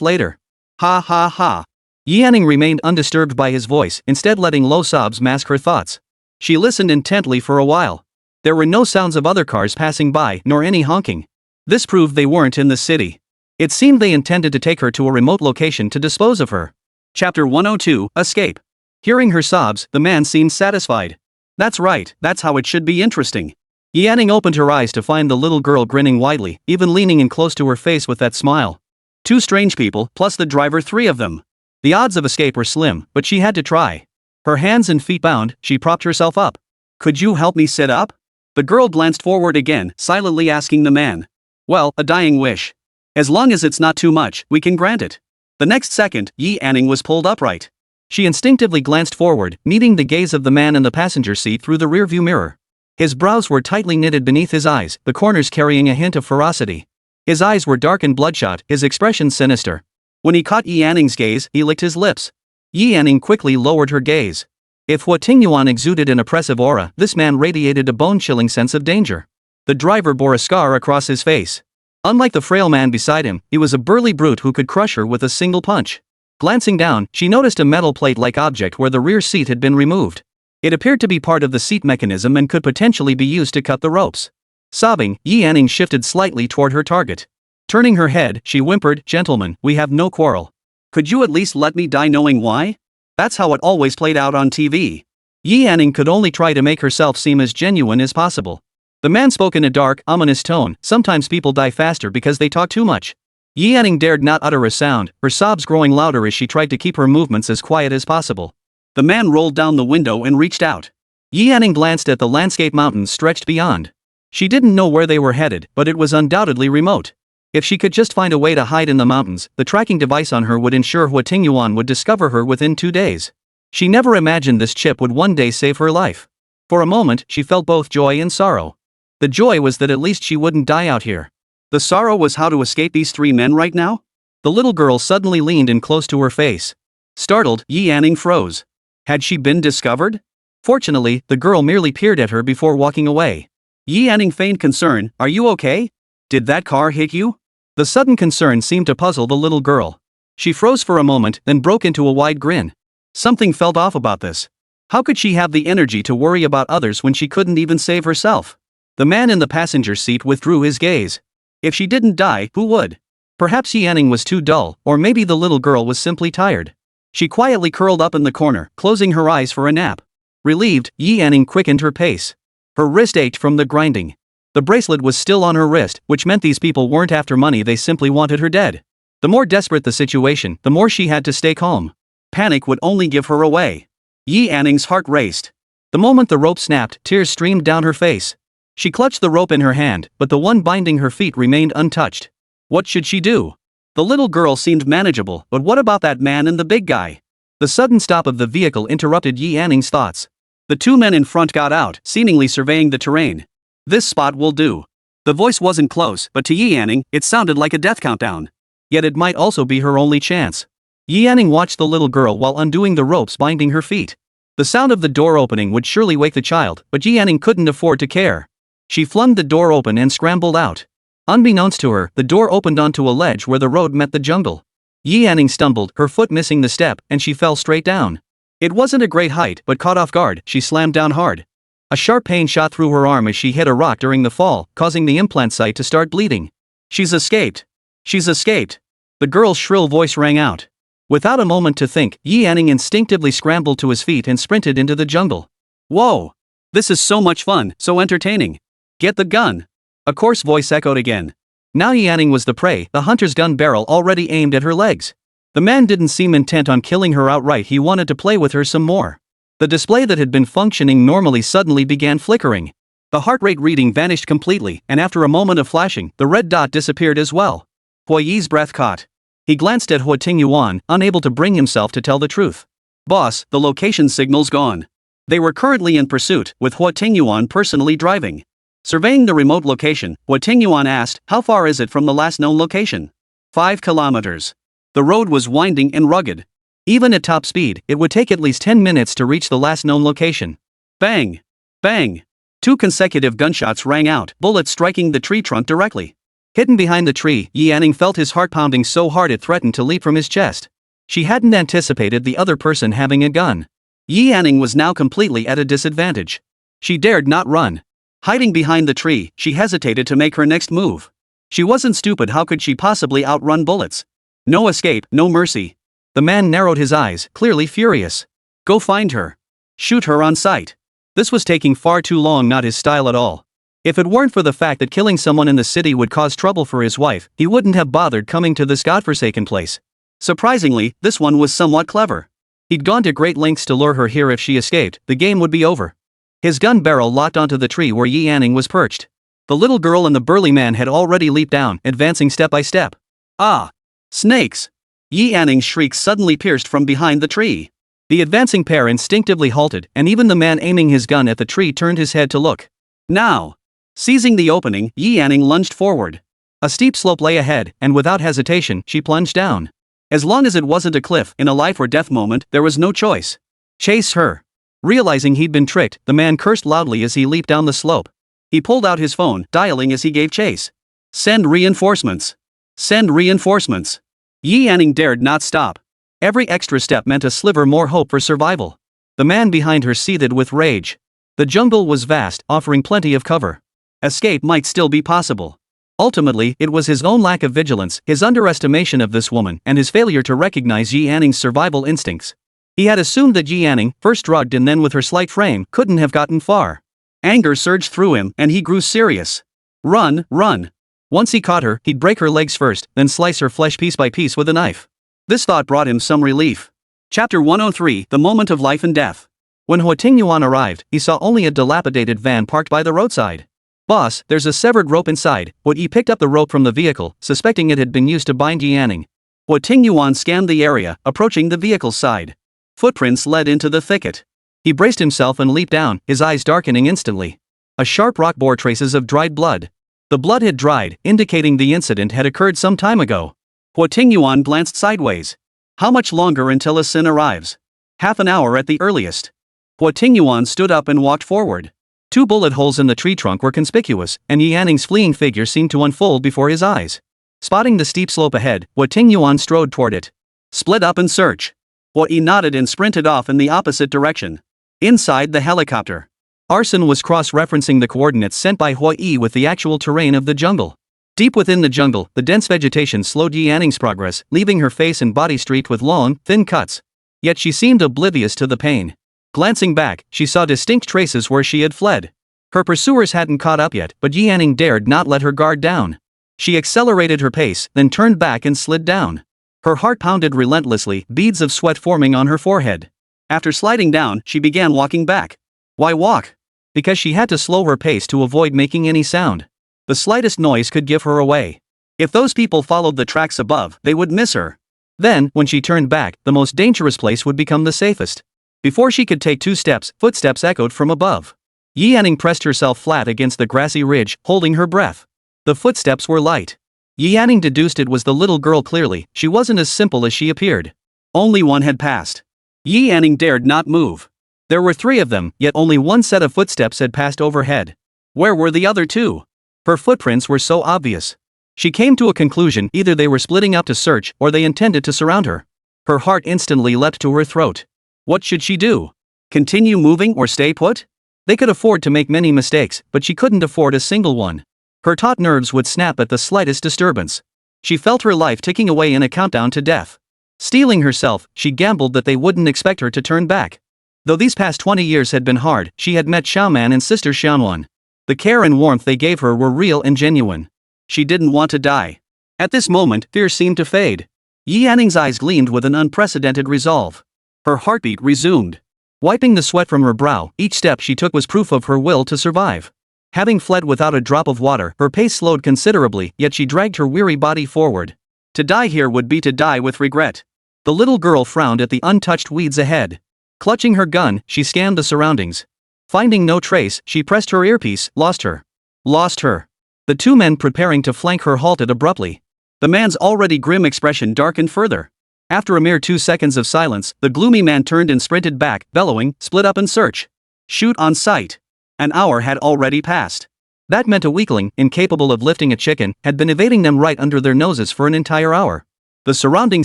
later." Ha ha ha. Yi Anning remained undisturbed by his voice, instead letting low sobs mask her thoughts. She listened intently for a while. There were no sounds of other cars passing by, nor any honking. This proved they weren't in the city. It seemed they intended to take her to a remote location to dispose of her. Chapter 102, Escape. Hearing her sobs, the man seemed satisfied. "That's right, that's how it should be interesting." Yi Anning opened her eyes to find the little girl grinning widely, even leaning in close to her face with that smile. 2 strange people, plus the driver, 3 of them. The odds of escape were slim, but she had to try. Her hands and feet bound, she propped herself up. "Could you help me sit up?" The girl glanced forward again, silently asking the man. "Well, a dying wish. As long as it's not too much, we can grant it." The next second, Yi Anning was pulled upright. She instinctively glanced forward, meeting the gaze of the man in the passenger seat through the rearview mirror. His brows were tightly knitted beneath his eyes, the corners carrying a hint of ferocity. His eyes were dark and bloodshot, his expression sinister. When he caught Yi Anning's gaze, he licked his lips. Yi Anning quickly lowered her gaze. If Huo Tingyuan exuded an oppressive aura, this man radiated a bone-chilling sense of danger. The driver bore a scar across his face. Unlike the frail man beside him, he was a burly brute who could crush her with a single punch. Glancing down, she noticed a metal plate-like object where the rear seat had been removed. It appeared to be part of the seat mechanism and could potentially be used to cut the ropes. Sobbing, Yi Anning shifted slightly toward her target. Turning her head, she whimpered, "Gentlemen, we have no quarrel. Could you at least let me die knowing why?" That's how it always played out on TV. Yi Anning could only try to make herself seem as genuine as possible. The man spoke in a dark, ominous tone. "Sometimes people die faster because they talk too much." Yi Anning dared not utter a sound, her sobs growing louder as she tried to keep her movements as quiet as possible. The man rolled down the window and reached out. Yi Anning glanced at the landscape mountains stretched beyond. She didn't know where they were headed, but it was undoubtedly remote. If she could just find a way to hide in the mountains, the tracking device on her would ensure Huo Tingyuan would discover her within 2 days. She never imagined this chip would one day save her life. For a moment, she felt both joy and sorrow. The joy was that at least she wouldn't die out here. The sorrow was how to escape these 3 men right now? The little girl suddenly leaned in close to her face. Startled, Yi Anning froze. Had she been discovered? Fortunately, the girl merely peered at her before walking away. Yi Anning feigned concern. Are you okay? Did that car hit you? The sudden concern seemed to puzzle the little girl. She froze for a moment, then broke into a wide grin. Something felt off about this. How could she have the energy to worry about others when she couldn't even save herself? The man in the passenger seat withdrew his gaze. If she didn't die, who would? Perhaps Yi Anning was too dull, or maybe the little girl was simply tired. She quietly curled up in the corner, closing her eyes for a nap. Relieved, Yi Anning quickened her pace. Her wrist ached from the grinding. The bracelet was still on her wrist, which meant these people weren't after money, they simply wanted her dead. The more desperate the situation, the more she had to stay calm. Panic would only give her away. Yi Anning's heart raced. The moment the rope snapped, tears streamed down her face. She clutched the rope in her hand, but the one binding her feet remained untouched. What should she do? The little girl seemed manageable, but what about that man and the big guy? The sudden stop of the vehicle interrupted Yi Anning's thoughts. The 2 men in front got out, seemingly surveying the terrain. This spot will do. The voice wasn't close, but to Yi Anning, it sounded like a death countdown. Yet it might also be her only chance. Yi Anning watched the little girl while undoing the ropes binding her feet. The sound of the door opening would surely wake the child, but Yi Anning couldn't afford to care. She flung the door open and scrambled out. Unbeknownst to her, the door opened onto a ledge where the road met the jungle. Yi Anning stumbled, her foot missing the step, and she fell straight down. It wasn't a great height, but caught off guard, she slammed down hard. A sharp pain shot through her arm as she hit a rock during the fall, causing the implant site to start bleeding. She's escaped. She's escaped. The girl's shrill voice rang out. Without a moment to think, Yi Anning instinctively scrambled to his feet and sprinted into the jungle. Whoa! This is so much fun, so entertaining. Get the gun. A coarse voice echoed again. Now Yi Anning was the prey, the hunter's gun barrel already aimed at her legs. The man didn't seem intent on killing her outright, he wanted to play with her some more. The display that had been functioning normally suddenly began flickering. The heart rate reading vanished completely, and after a moment of flashing, the red dot disappeared as well. Huo Yi's breath caught. He glanced at Huo Tingyuan, unable to bring himself to tell the truth. Boss, the location signal's gone. They were currently in pursuit, with Huo Tingyuan personally driving. Surveying the remote location, Huo Tingyuan asked, how far is it from the last known location? 5 kilometers. The road was winding and rugged. Even at top speed, it would take at least 10 minutes to reach the last known location. Bang! Bang! 2 consecutive gunshots rang out, bullets striking the tree trunk directly. Hidden behind the tree, Yi Anning felt his heart pounding so hard it threatened to leap from his chest. She hadn't anticipated the other person having a gun. Yi Anning was now completely at a disadvantage. She dared not run. Hiding behind the tree, she hesitated to make her next move. She wasn't stupid, how could she possibly outrun bullets? No escape, no mercy. The man narrowed his eyes, clearly furious. Go find her. Shoot her on sight. This was taking far too long, not his style at all. If it weren't for the fact that killing someone in the city would cause trouble for his wife, he wouldn't have bothered coming to this godforsaken place. Surprisingly, this one was somewhat clever. He'd gone to great lengths to lure her here. If she escaped, the game would be over. His gun barrel locked onto the tree where Yi Anning was perched. The little girl and the burly man had already leaped down, advancing step by step. Ah! Snakes! Yi Anning's shriek suddenly pierced from behind the tree. The advancing pair instinctively halted, and even the man aiming his gun at the tree turned his head to look. Now! Seizing the opening, Yi Anning lunged forward. A steep slope lay ahead, and without hesitation, she plunged down. As long as it wasn't a cliff, in a life or death moment, there was no choice. Chase her. Realizing he'd been tricked, the man cursed loudly as he leaped down the slope. He pulled out his phone, dialing as he gave chase. Send reinforcements. Send reinforcements. Yi Anning dared not stop. Every extra step meant a sliver more hope for survival. The man behind her seethed with rage. The jungle was vast, offering plenty of cover. Escape might still be possible. Ultimately, it was his own lack of vigilance, his underestimation of this woman, and his failure to recognize Yi Anning's survival instincts. He had assumed that Yi Anning, first drugged and then with her slight frame, couldn't have gotten far. Anger surged through him, and he grew serious. Run, run. Once he caught her, he'd break her legs first, then slice her flesh piece by piece with a knife. This thought brought him some relief. Chapter 103, The Moment of Life and Death. When Huo Tingyuan arrived, he saw only a dilapidated van parked by the roadside. "Boss, there's a severed rope inside." Huo Yi picked up the rope from the vehicle, suspecting it had been used to bind Yanning. Huo Tingyuan scanned the area, approaching the vehicle's side. Footprints led into the thicket. He braced himself and leaped down, his eyes darkening instantly. A sharp rock bore traces of dried blood. The blood had dried, indicating the incident had occurred some time ago. Huo Tingyuan glanced sideways. How much longer until a sin arrives? Half an hour at the earliest. Huo Tingyuan stood up and walked forward. 2 bullet holes in the tree trunk were conspicuous, and Yanning's fleeing figure seemed to unfold before his eyes. Spotting the steep slope ahead, Huo Tingyuan strode toward it. Split up and search. Huo Yi nodded and sprinted off in the opposite direction. Inside the helicopter, Arson was cross-referencing the coordinates sent by Huo Yi with the actual terrain of the jungle. Deep within the jungle, the dense vegetation slowed Yanning's progress, leaving her face and body streaked with long, thin cuts. Yet she seemed oblivious to the pain. Glancing back, she saw distinct traces where she had fled. Her pursuers hadn't caught up yet, but Yanning dared not let her guard down. She accelerated her pace, then turned back and slid down. Her heart pounded relentlessly, beads of sweat forming on her forehead. After sliding down, she began walking back. Why walk? Because she had to slow her pace to avoid making any sound. The slightest noise could give her away. If those people followed the tracks above, they would miss her. Then, when she turned back, the most dangerous place would become the safest. Before she could take 2 steps, footsteps echoed from above. Yanning pressed herself flat against the grassy ridge, holding her breath. The footsteps were light. Yanning deduced it was the little girl clearly. She wasn't as simple as she appeared. Only one had passed. Yanning dared not move. There were 3 of them, yet only one set of footsteps had passed overhead. Where were the other 2? Her footprints were so obvious. She came to a conclusion: either they were splitting up to search, or they intended to surround her. Her heart instantly leapt to her throat. What should she do? Continue moving or stay put? They could afford to make many mistakes, but she couldn't afford a single one. Her taut nerves would snap at the slightest disturbance. She felt her life ticking away in a countdown to death. Steeling herself, she gambled that they wouldn't expect her to turn back. Though these past 20 years had been hard, she had met Xiaoman and Sister Xianwan. The care and warmth they gave her were real and genuine. She didn't want to die. At this moment, fear seemed to fade. Yanning's eyes gleamed with an unprecedented resolve. Her heartbeat resumed. Wiping the sweat from her brow, each step she took was proof of her will to survive. Having fled without a drop of water, her pace slowed considerably, yet she dragged her weary body forward. To die here would be to die with regret. The little girl frowned at the untouched weeds ahead. Clutching her gun, she scanned the surroundings. Finding no trace, she pressed her earpiece. Lost her. Lost her. The 2 men preparing to flank her halted abruptly. The man's already grim expression darkened further. After a mere 2 seconds of silence, the gloomy man turned and sprinted back, bellowing, "Split up and search. Shoot on sight." An hour had already passed. That meant a weakling, incapable of lifting a chicken, had been evading them right under their noses for an entire hour. The surrounding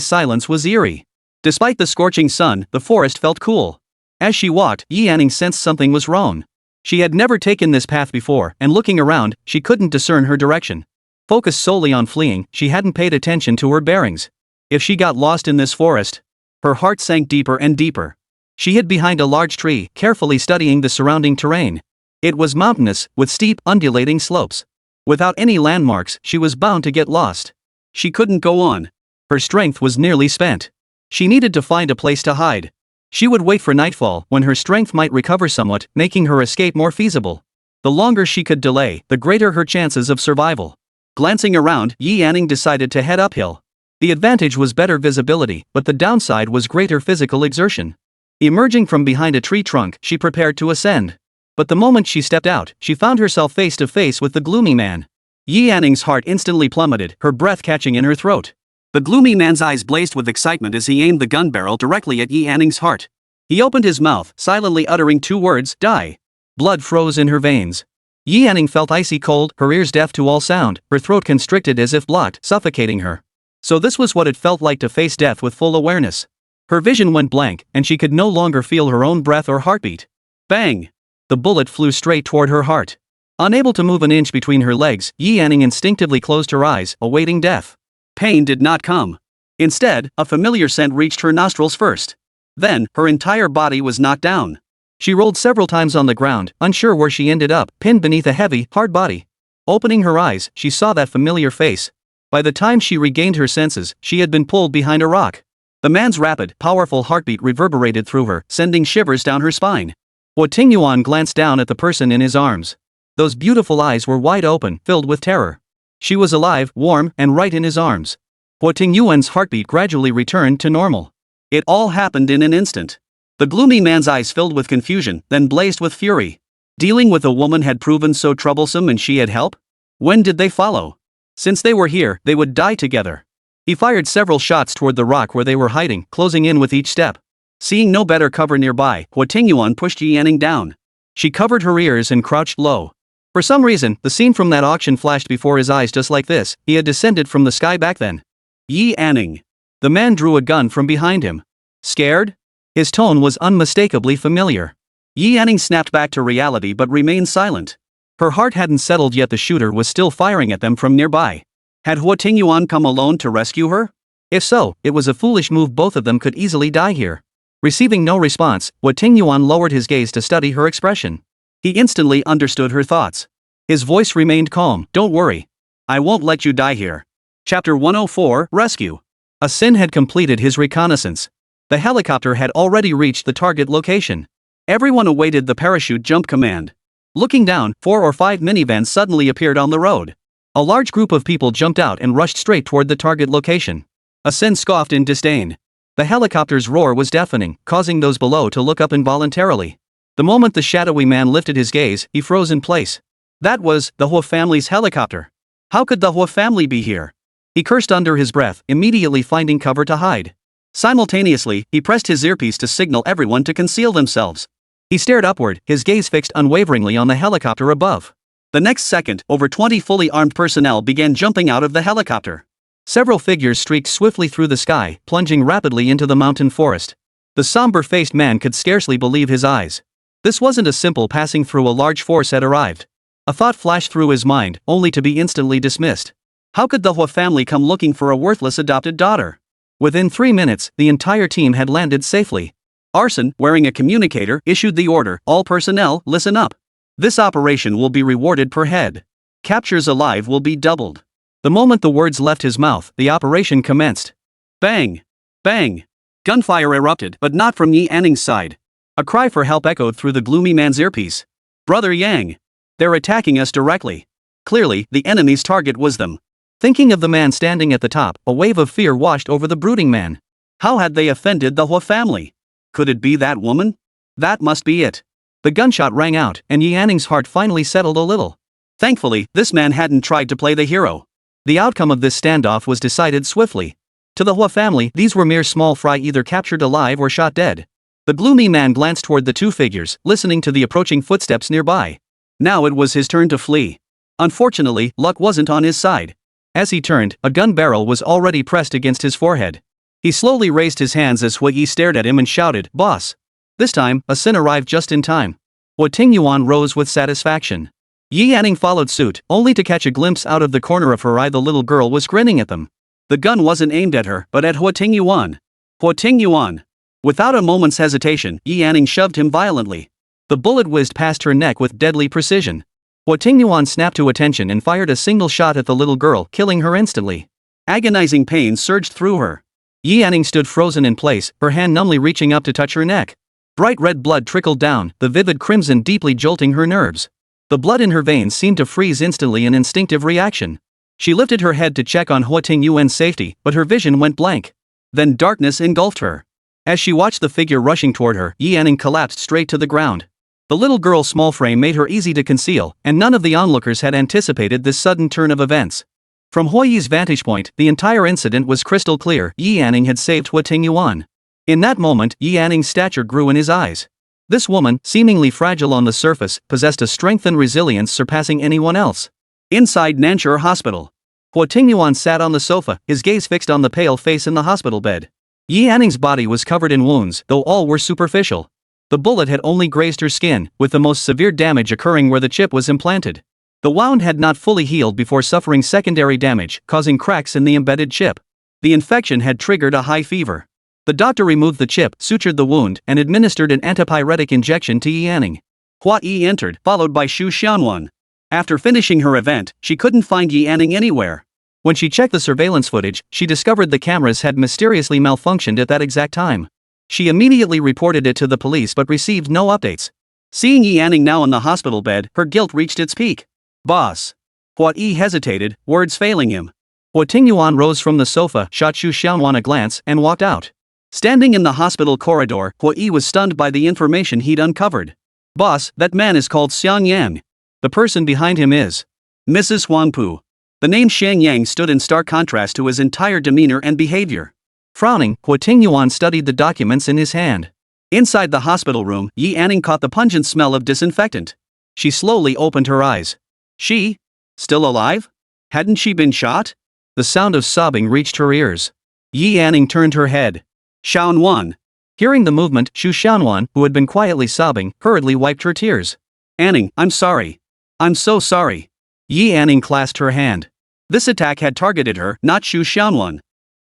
silence was eerie. Despite the scorching sun, the forest felt cool. As she walked, Yanning sensed something was wrong. She had never taken this path before, and looking around, she couldn't discern her direction. Focused solely on fleeing, she hadn't paid attention to her bearings. If she got lost in this forest, her heart sank deeper and deeper. She hid behind a large tree, carefully studying the surrounding terrain. It was mountainous, with steep, undulating slopes. Without any landmarks, she was bound to get lost. She couldn't go on. Her strength was nearly spent. She needed to find a place to hide. She would wait for nightfall, when her strength might recover somewhat, making her escape more feasible. The longer she could delay, the greater her chances of survival. Glancing around, Yanning decided to head uphill. The advantage was better visibility, but the downside was greater physical exertion. Emerging from behind a tree trunk, she prepared to ascend. But the moment she stepped out, she found herself face to face with the gloomy man. Yanning's heart instantly plummeted, her breath catching in her throat. The gloomy man's eyes blazed with excitement as he aimed the gun barrel directly at Yanning's heart. He opened his mouth, silently uttering 2 words, "Die." Blood froze in her veins. Yanning felt icy cold, her ears deaf to all sound, her throat constricted as if blocked, suffocating her. So this was what it felt like to face death with full awareness. Her vision went blank, and she could no longer feel her own breath or heartbeat. Bang! The bullet flew straight toward her heart. Unable to move an inch between her legs, Yanning instinctively closed her eyes, awaiting death. Pain did not come. Instead, a familiar scent reached her nostrils first. Then, her entire body was knocked down. She rolled several times on the ground, unsure where she ended up, pinned beneath a heavy, hard body. Opening her eyes, she saw that familiar face. By the time she regained her senses, she had been pulled behind a rock. The man's rapid, powerful heartbeat reverberated through her, sending shivers down her spine. Huo Tingyuan glanced down at the person in his arms. Those beautiful eyes were wide open, filled with terror. She was alive, warm, and right in his arms. Huo Tingyuan's heartbeat gradually returned to normal. It all happened in an instant. The gloomy man's eyes filled with confusion, then blazed with fury. Dealing with a woman had proven so troublesome and she had help? When did they follow? Since they were here, they would die together. He fired several shots toward the rock where they were hiding, closing in with each step. Seeing no better cover nearby, Huo Tingyuan pushed Yi Yanning down. She covered her ears and crouched low. For some reason, the scene from that auction flashed before his eyes just like this. He had descended from the sky back then. Yi Yanning. The man drew a gun from behind him. Scared? His tone was unmistakably familiar. Yi Yanning snapped back to reality but remained silent. Her heart hadn't settled yet. The shooter was still firing at them from nearby. Had Huo Tingyuan come alone to rescue her? If so, it was a foolish move. Both of them could easily die here. Receiving no response, Huo Tingyuan lowered his gaze to study her expression. He instantly understood her thoughts. His voice remained calm. Don't worry. I won't let you die here. Chapter 104, Rescue. Sin had completed his reconnaissance. The helicopter had already reached the target location. Everyone awaited the parachute jump command. Looking down, 4 or 5 minivans suddenly appeared on the road. A large group of people jumped out and rushed straight toward the target location. Sin scoffed in disdain. The helicopter's roar was deafening, causing those below to look up involuntarily. The moment the shadowy man lifted his gaze, he froze in place. That was the Huo family's helicopter. How could the Huo family be here? He cursed under his breath, immediately finding cover to hide. Simultaneously, he pressed his earpiece to signal everyone to conceal themselves. He stared upward, his gaze fixed unwaveringly on the helicopter above. The next second, over 20 fully armed personnel began jumping out of the helicopter. Several figures streaked swiftly through the sky, plunging rapidly into the mountain forest. The somber-faced man could scarcely believe his eyes. This wasn't a simple passing through. A large force had arrived. A thought flashed through his mind, only to be instantly dismissed. How could the Huo family come looking for a worthless adopted daughter? Within 3 minutes, the entire team had landed safely. Arson, wearing a communicator, issued the order, all personnel, listen up. This operation will be rewarded per head. Captures alive will be doubled. The moment the words left his mouth, the operation commenced. Bang! Bang! Gunfire erupted, but not from Yi Yanning's side. A cry for help echoed through the gloomy man's earpiece. Brother Yang! They're attacking us directly. Clearly, the enemy's target was them. Thinking of the man standing at the top, a wave of fear washed over the brooding man. How had they offended the Huo family? Could it be that woman? That must be it. The gunshot rang out, and Yi Yanning's heart finally settled a little. Thankfully, this man hadn't tried to play the hero. The outcome of this standoff was decided swiftly. To the Huo family, these were mere small fry, either captured alive or shot dead. The gloomy man glanced toward the two figures, listening to the approaching footsteps nearby. Now it was his turn to flee. Unfortunately, luck wasn't on his side. As he turned, a gun barrel was already pressed against his forehead. He slowly raised his hands as Huo Yi stared at him and shouted, "Boss!" This time, Sin arrived just in time. Huo Tingyuan rose with satisfaction. Yi Yanning followed suit, only to catch a glimpse out of the corner of her eye the little girl was grinning at them. The gun wasn't aimed at her, but at Huo Tingyuan. Huo Tingyuan! Without a moment's hesitation, Yi Yanning shoved him violently. The bullet whizzed past her neck with deadly precision. Huo Tingyuan snapped to attention and fired a single shot at the little girl, killing her instantly. Agonizing pain surged through her. Yi Yanning stood frozen in place, her hand numbly reaching up to touch her neck. Bright red blood trickled down, the vivid crimson deeply jolting her nerves. The blood in her veins seemed to freeze instantly, an instinctive reaction. She lifted her head to check on Huo Tingyuan's safety, but her vision went blank. Then darkness engulfed her. As she watched the figure rushing toward her, Yi Yanning collapsed straight to the ground. The little girl's small frame made her easy to conceal, and none of the onlookers had anticipated this sudden turn of events. From Huo Yi's vantage point, the entire incident was crystal clear. Yi Yanning had saved Huo Tingyuan. In that moment, Yi Yanning's stature grew in his eyes. This woman, seemingly fragile on the surface, possessed a strength and resilience surpassing anyone else. Inside Nanchur Hospital, Huo Tingyuan sat on the sofa, his gaze fixed on the pale face in the hospital bed. Yi Yanning's body was covered in wounds, though all were superficial. The bullet had only grazed her skin, with the most severe damage occurring where the chip was implanted. The wound had not fully healed before suffering secondary damage, causing cracks in the embedded chip. The infection had triggered a high fever. The doctor removed the chip, sutured the wound, and administered an antipyretic injection to Yi Yanning. Hua Yi entered, followed by Shu Xianwan. After finishing her event, she couldn't find Yi Yanning anywhere. When she checked the surveillance footage, she discovered the cameras had mysteriously malfunctioned at that exact time. She immediately reported it to the police but received no updates. Seeing Yi Anning now on the hospital bed, her guilt reached its peak. Boss. Huo Yi hesitated, words failing him. Huo Tingyuan rose from the sofa, shot Xu Xiaonuan a glance, and walked out. Standing in the hospital corridor, Huo Yi was stunned by the information he'd uncovered. Boss, that man is called Xiang Yang. The person behind him is Mrs. Huangpu. The name Xiang Yang stood in stark contrast to his entire demeanor and behavior. Frowning, Huo Tingyuan studied the documents in his hand. Inside the hospital room, Yi Anning caught the pungent smell of disinfectant. She slowly opened her eyes. She? Still alive? Hadn't she been shot? The sound of sobbing reached her ears. Yi Anning turned her head. Xiaonuan. Hearing the movement, Xu Xiaonuan, who had been quietly sobbing, hurriedly wiped her tears. Anning, I'm sorry. I'm so sorry. Yi Anning clasped her hand. This attack had targeted her, not Xu Xiaonuan.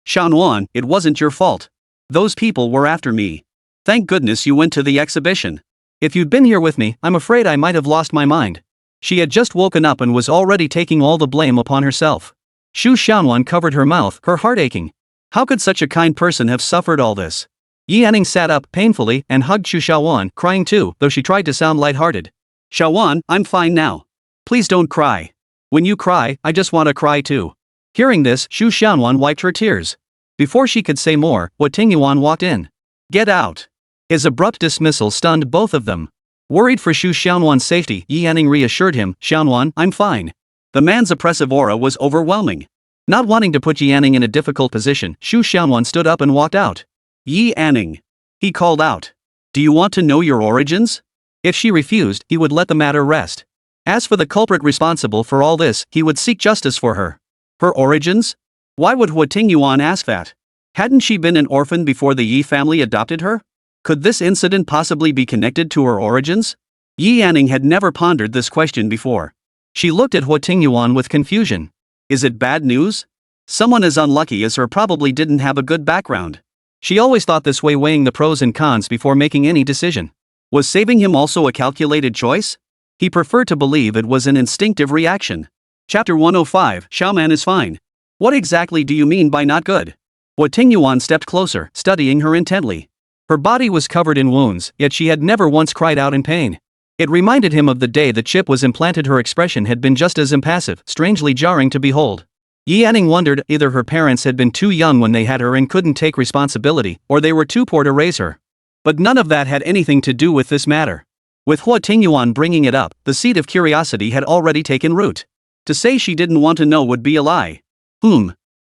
Xiaonuan, it wasn't your fault. Those people were after me. Thank goodness you went to the exhibition. If you'd been here with me, I'm afraid I might have lost my mind. She had just woken up and was already taking all the blame upon herself. Xu Xiaonuan covered her mouth, her heart aching. How could such a kind person have suffered all this? Yi Anning sat up painfully and hugged Xu Xiaonuan, crying too, though she tried to sound lighthearted. Xiaonuan, I'm fine now. Please don't cry. When you cry, I just want to cry too. Hearing this, Xu Xiaonuan wiped her tears. Before she could say more, Huo Tingyuan walked in. Get out. His abrupt dismissal stunned both of them. Worried for Xu Xiaonuan's safety, Yi Anning reassured him, Xiaonuan, I'm fine. The man's oppressive aura was overwhelming. Not wanting to put Yi Anning in a difficult position, Xu Xiaonuan stood up and walked out. Yi Anning. He called out. Do you want to know your origins? If she refused, he would let the matter rest. As for the culprit responsible for all this, he would seek justice for her. Her origins? Why would Huo Tingyuan ask that? Hadn't she been an orphan before the Yi family adopted her? Could this incident possibly be connected to her origins? Yi Anning had never pondered this question before. She looked at Huo Tingyuan with confusion. Is it bad news? Someone as unlucky as her probably didn't have a good background. She always thought this way, weighing the pros and cons before making any decision. Was saving him also a calculated choice? He preferred to believe it was an instinctive reaction. Chapter 105, Xiaoman is fine. What exactly do you mean by not good? Huo Tingyuan stepped closer, studying her intently. Her body was covered in wounds, yet she had never once cried out in pain. It reminded him of the day the chip was implanted. Her expression had been just as impassive, strangely jarring to behold. Yi Anning wondered either her parents had been too young when they had her and couldn't take responsibility, or they were too poor to raise her. But none of that had anything to do with this matter. With Huo Tingyuan bringing it up, the seed of curiosity had already taken root. To say she didn't want to know would be a lie.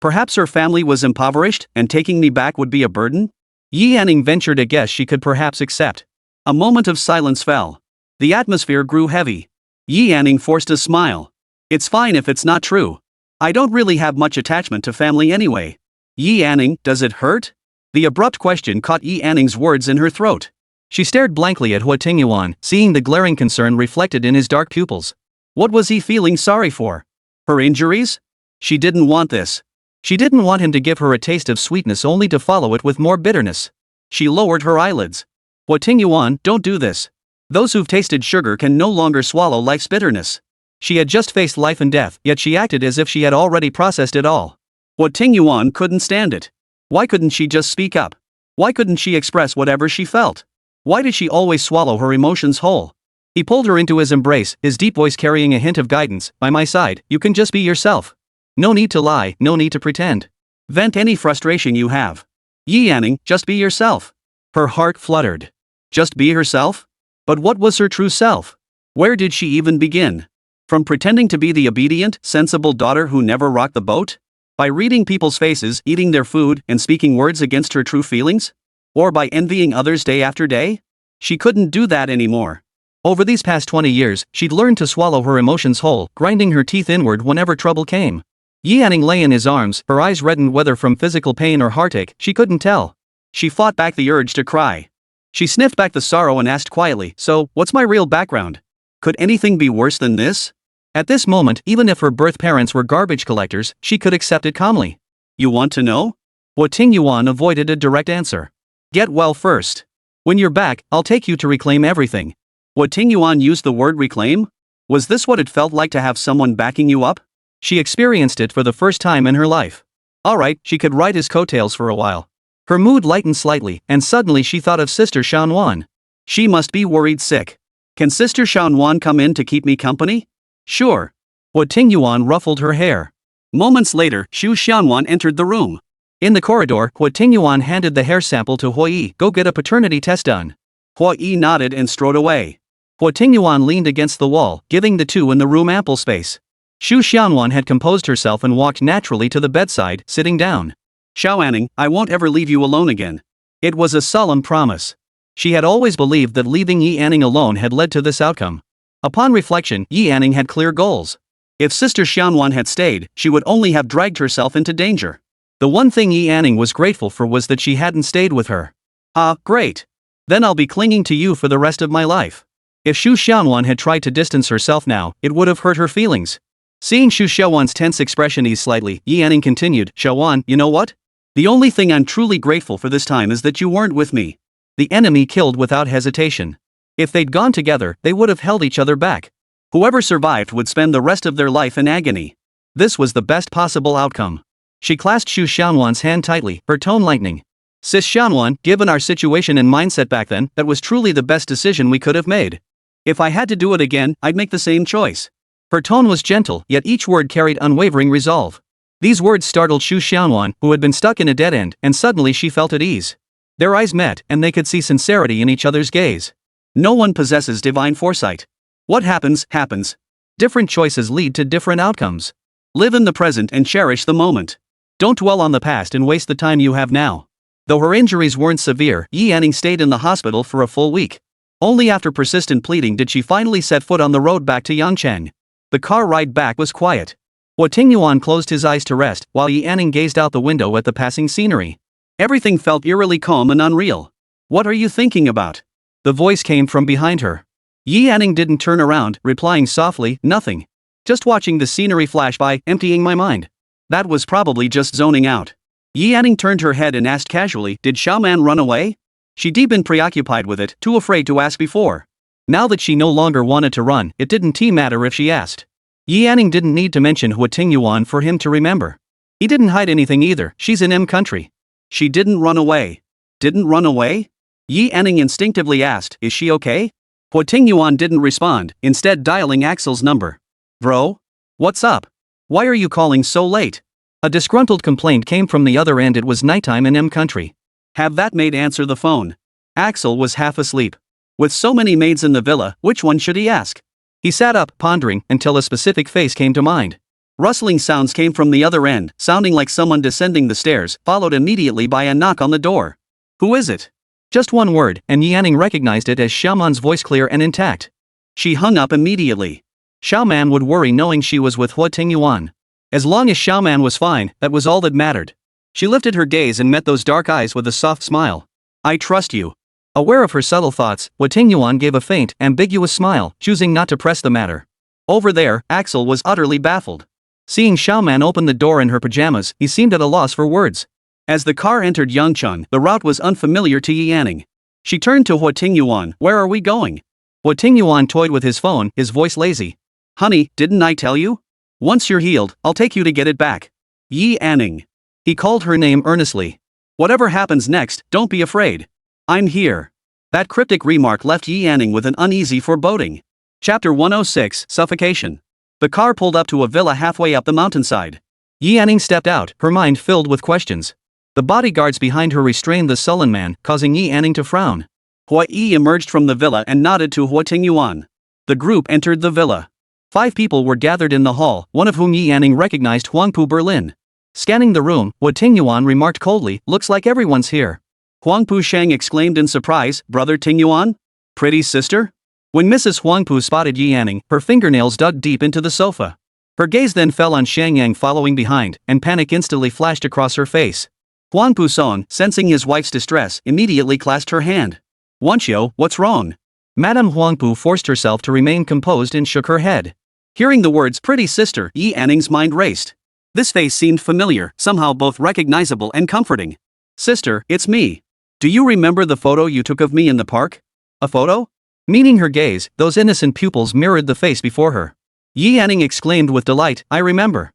Perhaps her family was impoverished, and taking me back would be a burden? Yi Anning ventured a guess she could perhaps accept. A moment of silence fell. The atmosphere grew heavy. Yi Anning forced a smile. It's fine if it's not true. I don't really have much attachment to family anyway. Yi Anning, does it hurt? The abrupt question caught Yi Anning's words in her throat. She stared blankly at Huo Tingyuan, seeing the glaring concern reflected in his dark pupils. What was he feeling sorry for? Her injuries? She didn't want this. She didn't want him to give her a taste of sweetness only to follow it with more bitterness. She lowered her eyelids. Huo Tingyuan, don't do this. Those who've tasted sugar can no longer swallow life's bitterness. She had just faced life and death, yet she acted as if she had already processed it all. Huo Tingyuan couldn't stand it. Why couldn't she just speak up? Why couldn't she express whatever she felt? Why did she always swallow her emotions whole? He pulled her into his embrace, his deep voice carrying a hint of guidance. By my side, you can just be yourself. No need to lie, no need to pretend. Vent any frustration you have. Yi Anning, just be yourself. Her heart fluttered. Just be herself? But what was her true self? Where did she even begin? From pretending to be the obedient, sensible daughter who never rocked the boat? By reading people's faces, eating their food, and speaking words against her true feelings? Or by envying others day after day? She couldn't do that anymore. Over these past 20 years, she'd learned to swallow her emotions whole, grinding her teeth inward whenever trouble came. Yi Anning lay in his arms, her eyes reddened whether from physical pain or heartache, she couldn't tell. She fought back the urge to cry. She sniffed back the sorrow and asked quietly, so, what's my real background? Could anything be worse than this? At this moment, even if her birth parents were garbage collectors, she could accept it calmly. You want to know? Huo Tingyuan avoided a direct answer. Get well first. When you're back, I'll take you to reclaim everything. Huo Tingyuan used the word reclaim? Was this what it felt like to have someone backing you up? She experienced it for the first time in her life. Alright, she could ride his coattails for a while. Her mood lightened slightly, and suddenly she thought of Sister Xiaonuan. She must be worried sick. Can Sister Xiaonan come in to keep me company? Sure. Huo Tingyuan ruffled her hair. Moments later, Xu Xiaonan entered the room. In the corridor, Huo Tingyuan handed the hair sample to Huo Yi. Go get a paternity test done. Huo Yi nodded and strode away. Huo Tingyuan leaned against the wall, giving the two in the room ample space. Xu Xiaonan had composed herself and walked naturally to the bedside, sitting down. Xiaonan, I won't ever leave you alone again. It was a solemn promise. She had always believed that leaving Yi Anning alone had led to this outcome. Upon reflection, Yi Anning had clear goals. If Sister Xiaonan had stayed, she would only have dragged herself into danger. The one thing Yi Anning was grateful for was that she hadn't stayed with her. Ah, great. Then I'll be clinging to you for the rest of my life. If Xu Xiaonan had tried to distance herself now, it would have hurt her feelings. Seeing Xu Xiaowan's tense expression ease slightly, Yi Anning continued, Xiaowan, you know what? The only thing I'm truly grateful for this time is that you weren't with me. The enemy killed without hesitation. If they'd gone together, they would have held each other back. Whoever survived would spend the rest of their life in agony. This was the best possible outcome. She clasped Xu Xiaowan's hand tightly, her tone lightening. Sis Xiaonan, given our situation and mindset back then, that was truly the best decision we could have made. If I had to do it again, I'd make the same choice. Her tone was gentle, yet each word carried unwavering resolve. These words startled Xu Xiaonan, who had been stuck in a dead end, and suddenly she felt at ease. Their eyes met, and they could see sincerity in each other's gaze. No one possesses divine foresight. What happens, happens. Different choices lead to different outcomes. Live in the present and cherish the moment. Don't dwell on the past and waste the time you have now. Though her injuries weren't severe, Yi Anning stayed in the hospital for a full week. Only after persistent pleading did she finally set foot on the road back to Yangcheng. The car ride back was quiet. Huo Tingyuan closed his eyes to rest, while Yi Anning gazed out the window at the passing scenery. Everything felt eerily calm and unreal. What are you thinking about? The voice came from behind her. Yi Anning didn't turn around, replying softly, nothing. Just watching the scenery flash by, emptying my mind. That was probably just zoning out. Yi Anning turned her head and asked casually, did Xiaoman run away? She'd been preoccupied with it, too afraid to ask before. Now that she no longer wanted to run, it didn't matter if she asked. Yi Anning didn't need to mention Huo Tingyuan for him to remember. He didn't hide anything either, she's in M country. She didn't run away. Didn't run away? Yi Anning instinctively asked, is she okay? Huo Tingyuan didn't respond, instead dialing Axel's number. Bro? What's up? Why are you calling so late? A disgruntled complaint came from the other end. It was nighttime in M country. Have that maid answer the phone. Axel was half asleep. With so many maids in the villa, which one should he ask? He sat up, pondering, until a specific face came to mind. Rustling sounds came from the other end, sounding like someone descending the stairs, followed immediately by a knock on the door. Who is it? Just one word, and Yi Anning recognized it as Xiaoman's voice, clear and intact. She hung up immediately. Xiaoman would worry knowing she was with Huo Tingyuan. As long as Xiaoman was fine, that was all that mattered. She lifted her gaze and met those dark eyes with a soft smile. I trust you. Aware of her subtle thoughts, Huo Tingyuan gave a faint, ambiguous smile, choosing not to press the matter. Over there, Axel was utterly baffled. Seeing Xiaoman open the door in her pajamas, he seemed at a loss for words. As the car entered Yangcheng, the route was unfamiliar to Yi Anning. She turned to Huo Tingyuan, where are we going? Huo Tingyuan toyed with his phone, his voice lazy. Honey, didn't I tell you? Once you're healed, I'll take you to get it back. Yi Anning. He called her name earnestly. Whatever happens next, don't be afraid. I'm here. That cryptic remark left Yi Anning with an uneasy foreboding. Chapter 106, Suffocation. The car pulled up to a villa halfway up the mountainside. Yi Anning stepped out, her mind filled with questions. The bodyguards behind her restrained the sullen man, causing Yi Anning to frown. Huo Yi emerged from the villa and nodded to Huo Tingyuan. The group entered the villa. 5 people were gathered in the hall, one of whom Yi Anning recognized Huangpu Berlin. Scanning the room, Huo Tingyuan remarked coldly, looks like everyone's here. Huangpu Shang exclaimed in surprise, Brother Tingyuan? Pretty sister? When Mrs. Huangpu spotted Yi Anning, her fingernails dug deep into the sofa. Her gaze then fell on Shang Yang following behind, and panic instantly flashed across her face. Huangpu Song, sensing his wife's distress, immediately clasped her hand. Wanqiu, what's wrong? Madame Huangpu forced herself to remain composed and shook her head. Hearing the words pretty sister, Yi Anning's mind raced. This face seemed familiar, somehow both recognizable and comforting. Sister, it's me. Do you remember the photo you took of me in the park? A photo? Meeting her gaze, those innocent pupils mirrored the face before her. Yi Anning exclaimed with delight, I remember.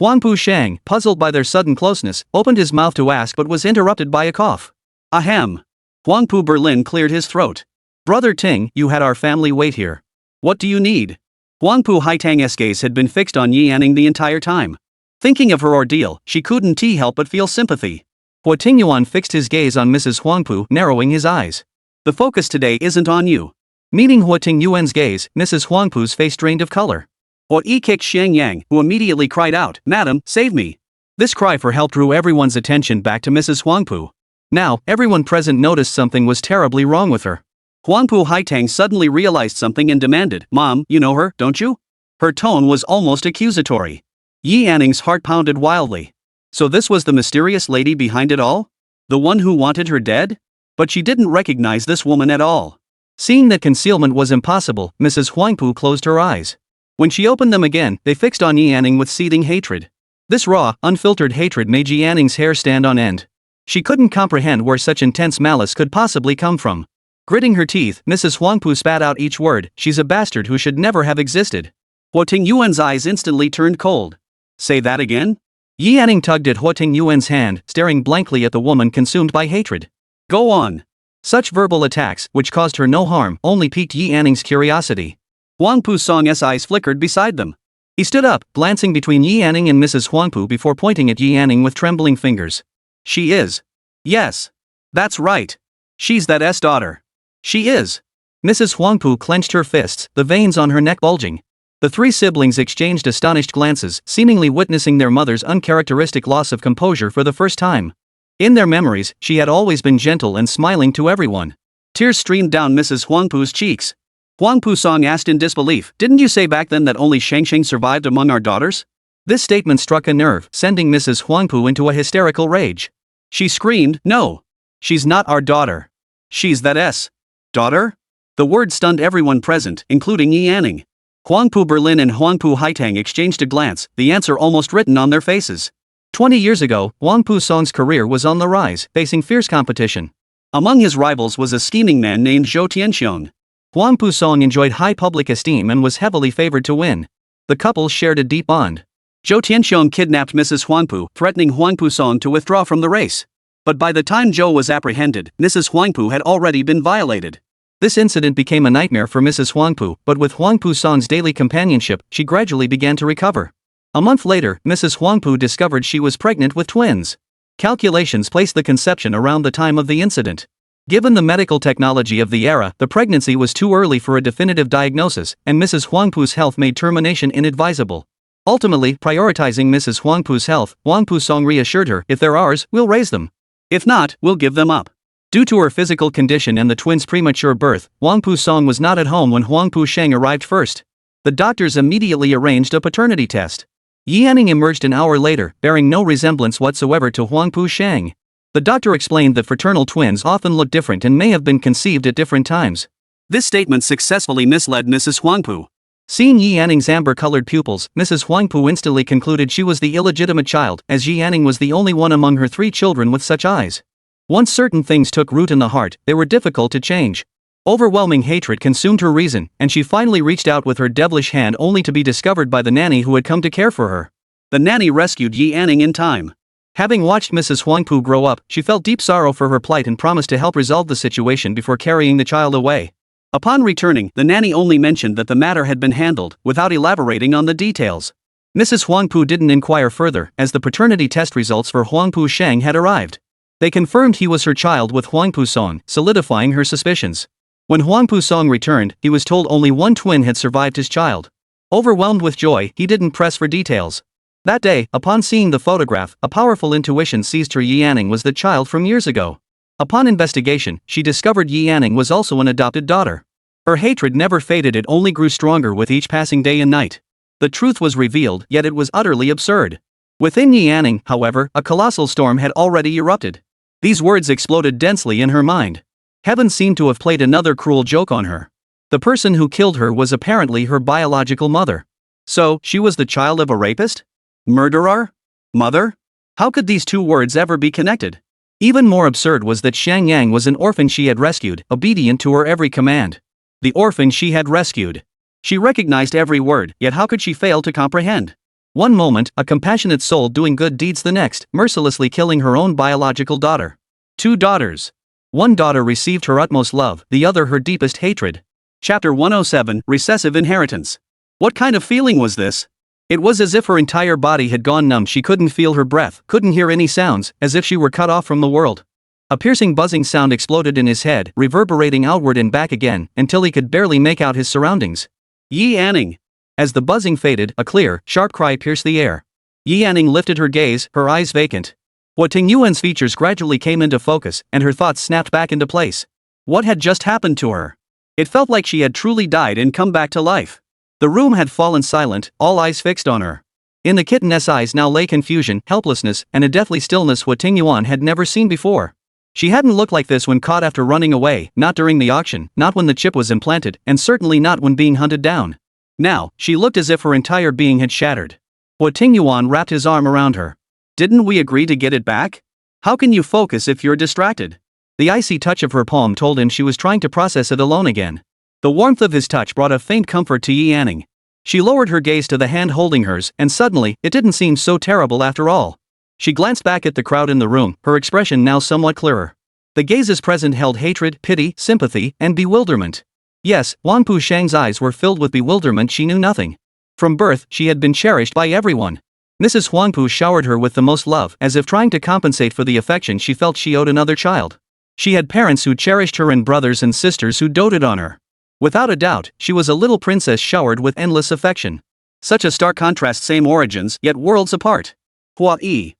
Huangpu Shang, puzzled by their sudden closeness, opened his mouth to ask but was interrupted by a cough. Ahem. Huangpu Berlin cleared his throat. Brother Ting, you had our family wait here. What do you need? Huangpu Haitang's gaze had been fixed on Yi Anning the entire time. Thinking of her ordeal, she couldn't help but feel sympathy. Huo Tingyuan fixed his gaze on Mrs. Huangpu, narrowing his eyes. The focus today isn't on you. Meeting Huo Tingyuan's gaze, Mrs. Huangpu's face drained of color. Huo kicked Xiang Yang, who immediately cried out, "Madam, save me!" This cry for help drew everyone's attention back to Mrs. Huangpu. Now, everyone present noticed something was terribly wrong with her. Huangpu Haitang suddenly realized something and demanded, "Mom, you know her, don't you?" Her tone was almost accusatory. Yi Anning's heart pounded wildly. So this was the mysterious lady behind it all? The one who wanted her dead? But she didn't recognize this woman at all. Seeing that concealment was impossible, Mrs. Huangpu closed her eyes. When she opened them again, they fixed on Yi Anning with seething hatred. This raw, unfiltered hatred made Yi Anning's hair stand on end. She couldn't comprehend where such intense malice could possibly come from. Gritting her teeth, Mrs. Huangpu spat out each word, "She's a bastard who should never have existed." Huo Tingyuan's eyes instantly turned cold. Say that again? Yi Anning tugged at Huo Tingyuan's hand, staring blankly at the woman consumed by hatred. Go on. Such verbal attacks, which caused her no harm, only piqued Yi Anning's curiosity. Huangpu Song's eyes flickered beside them. He stood up, glancing between Yi Anning and Mrs. Huangpu before pointing at Yi Anning with trembling fingers. She is. Yes. That's right. She's that S daughter. She is. Mrs. Huangpu clenched her fists, the veins on her neck bulging. The three siblings exchanged astonished glances, seemingly witnessing their mother's uncharacteristic loss of composure for the first time. In their memories, she had always been gentle and smiling to everyone. Tears streamed down Mrs. Huangpu's cheeks. Huangpu Song asked in disbelief, "Didn't you say back then that only Shangsheng survived among our daughters?" This statement struck a nerve, sending Mrs. Huangpu into a hysterical rage. She screamed, "No! She's not our daughter. She's that S. daughter?" The word stunned everyone present, including Yi Anning. Huangpu Berlin and Huangpu Haitang exchanged a glance, the answer almost written on their faces. 20 years ago, Huangpu Song's career was on the rise, facing fierce competition. Among his rivals was a scheming man named Huo Tingyuan. Huangpu Song enjoyed high public esteem and was heavily favored to win. The couple shared a deep bond. Huo Tingyuan kidnapped Mrs. Huangpu, threatening Huangpu Song to withdraw from the race. But by the time Zhou was apprehended, Mrs. Huangpu had already been violated. This incident became a nightmare for Mrs. Huangpu, but with Huangpu Song's daily companionship, she gradually began to recover. A month later, Mrs. Huangpu discovered she was pregnant with twins. Calculations placed the conception around the time of the incident. Given the medical technology of the era, the pregnancy was too early for a definitive diagnosis, and Mrs. Huangpu's health made termination inadvisable. Ultimately, prioritizing Mrs. Huangpu's health, Huangpu Song reassured her, "If they're ours, we'll raise them. If not, we'll give them up." Due to her physical condition and the twins' premature birth, Huangpu Song was not at home when Huangpu Sheng arrived first. The doctors immediately arranged a paternity test. Yi Anning emerged an hour later, bearing no resemblance whatsoever to Huangpu Sheng. The doctor explained that fraternal twins often look different and may have been conceived at different times. This statement successfully misled Mrs. Huangpu. Seeing Yi Anning's amber-colored pupils, Mrs. Huangpu instantly concluded she was the illegitimate child, as Yi Anning was the only one among her three children with such eyes. Once certain things took root in the heart, they were difficult to change. Overwhelming hatred consumed her reason, and she finally reached out with her devilish hand only to be discovered by the nanny who had come to care for her. The nanny rescued Yi Anning in time. Having watched Mrs. Huangpu grow up, she felt deep sorrow for her plight and promised to help resolve the situation before carrying the child away. Upon returning, the nanny only mentioned that the matter had been handled, without elaborating on the details. Mrs. Huangpu didn't inquire further, as the paternity test results for Huangpu Sheng had arrived. They confirmed he was her child with Huangpu Song, solidifying her suspicions. When Huangpu Song returned, he was told only one twin had survived his child. Overwhelmed with joy, he didn't press for details. That day, upon seeing the photograph, a powerful intuition seized her. Yi Anning was the child from years ago. Upon investigation, she discovered Yi Anning was also an adopted daughter. Her hatred never faded, it only grew stronger with each passing day and night. The truth was revealed, yet it was utterly absurd. Within Yi Anning, however, a colossal storm had already erupted. These words exploded densely in her mind. Heaven seemed to have played another cruel joke on her. The person who killed her was apparently her biological mother. So, she was the child of a rapist? Murderer? Mother? How could these two words ever be connected? Even more absurd was that Xiang Yang was an orphan she had rescued, obedient to her every command. The orphan she had rescued. She recognized every word, yet how could she fail to comprehend? One moment, a compassionate soul doing good deeds, the next, mercilessly killing her own biological daughter. Two daughters. One daughter received her utmost love, the other her deepest hatred. Chapter 107, Recessive Inheritance. What kind of feeling was this? It was as if her entire body had gone numb. She couldn't feel her breath, couldn't hear any sounds, as if she were cut off from the world. A piercing buzzing sound exploded in his head, reverberating outward and back again, until he could barely make out his surroundings. Yi Anning! As the buzzing faded, a clear, sharp cry pierced the air. Yi Anning lifted her gaze, her eyes vacant. Huo Tingyuan's features gradually came into focus, and her thoughts snapped back into place. What had just happened to her? It felt like she had truly died and come back to life. The room had fallen silent, all eyes fixed on her. In the kitten's eyes now lay confusion, helplessness, and a deathly stillness Huo Tingyuan had never seen before. She hadn't looked like this when caught after running away, not during the auction, not when the chip was implanted, and certainly not when being hunted down. Now, she looked as if her entire being had shattered. Huo Tingyuan wrapped his arm around her. Didn't we agree to get it back? How can you focus if you're distracted? The icy touch of her palm told him she was trying to process it alone again. The warmth of his touch brought a faint comfort to Yi Anning. She lowered her gaze to the hand holding hers, and suddenly, it didn't seem so terrible after all. She glanced back at the crowd in the room, her expression now somewhat clearer. The gazes present held hatred, pity, sympathy, and bewilderment. Yes, Wang Pu Shang's eyes were filled with bewilderment. She knew nothing. From birth, she had been cherished by everyone. Mrs. Huang Pu showered her with the most love, as if trying to compensate for the affection she felt she owed another child. She had parents who cherished her and brothers and sisters who doted on her. Without a doubt, she was a little princess showered with endless affection. Such a stark contrast, same origins, yet worlds apart. Huo Yi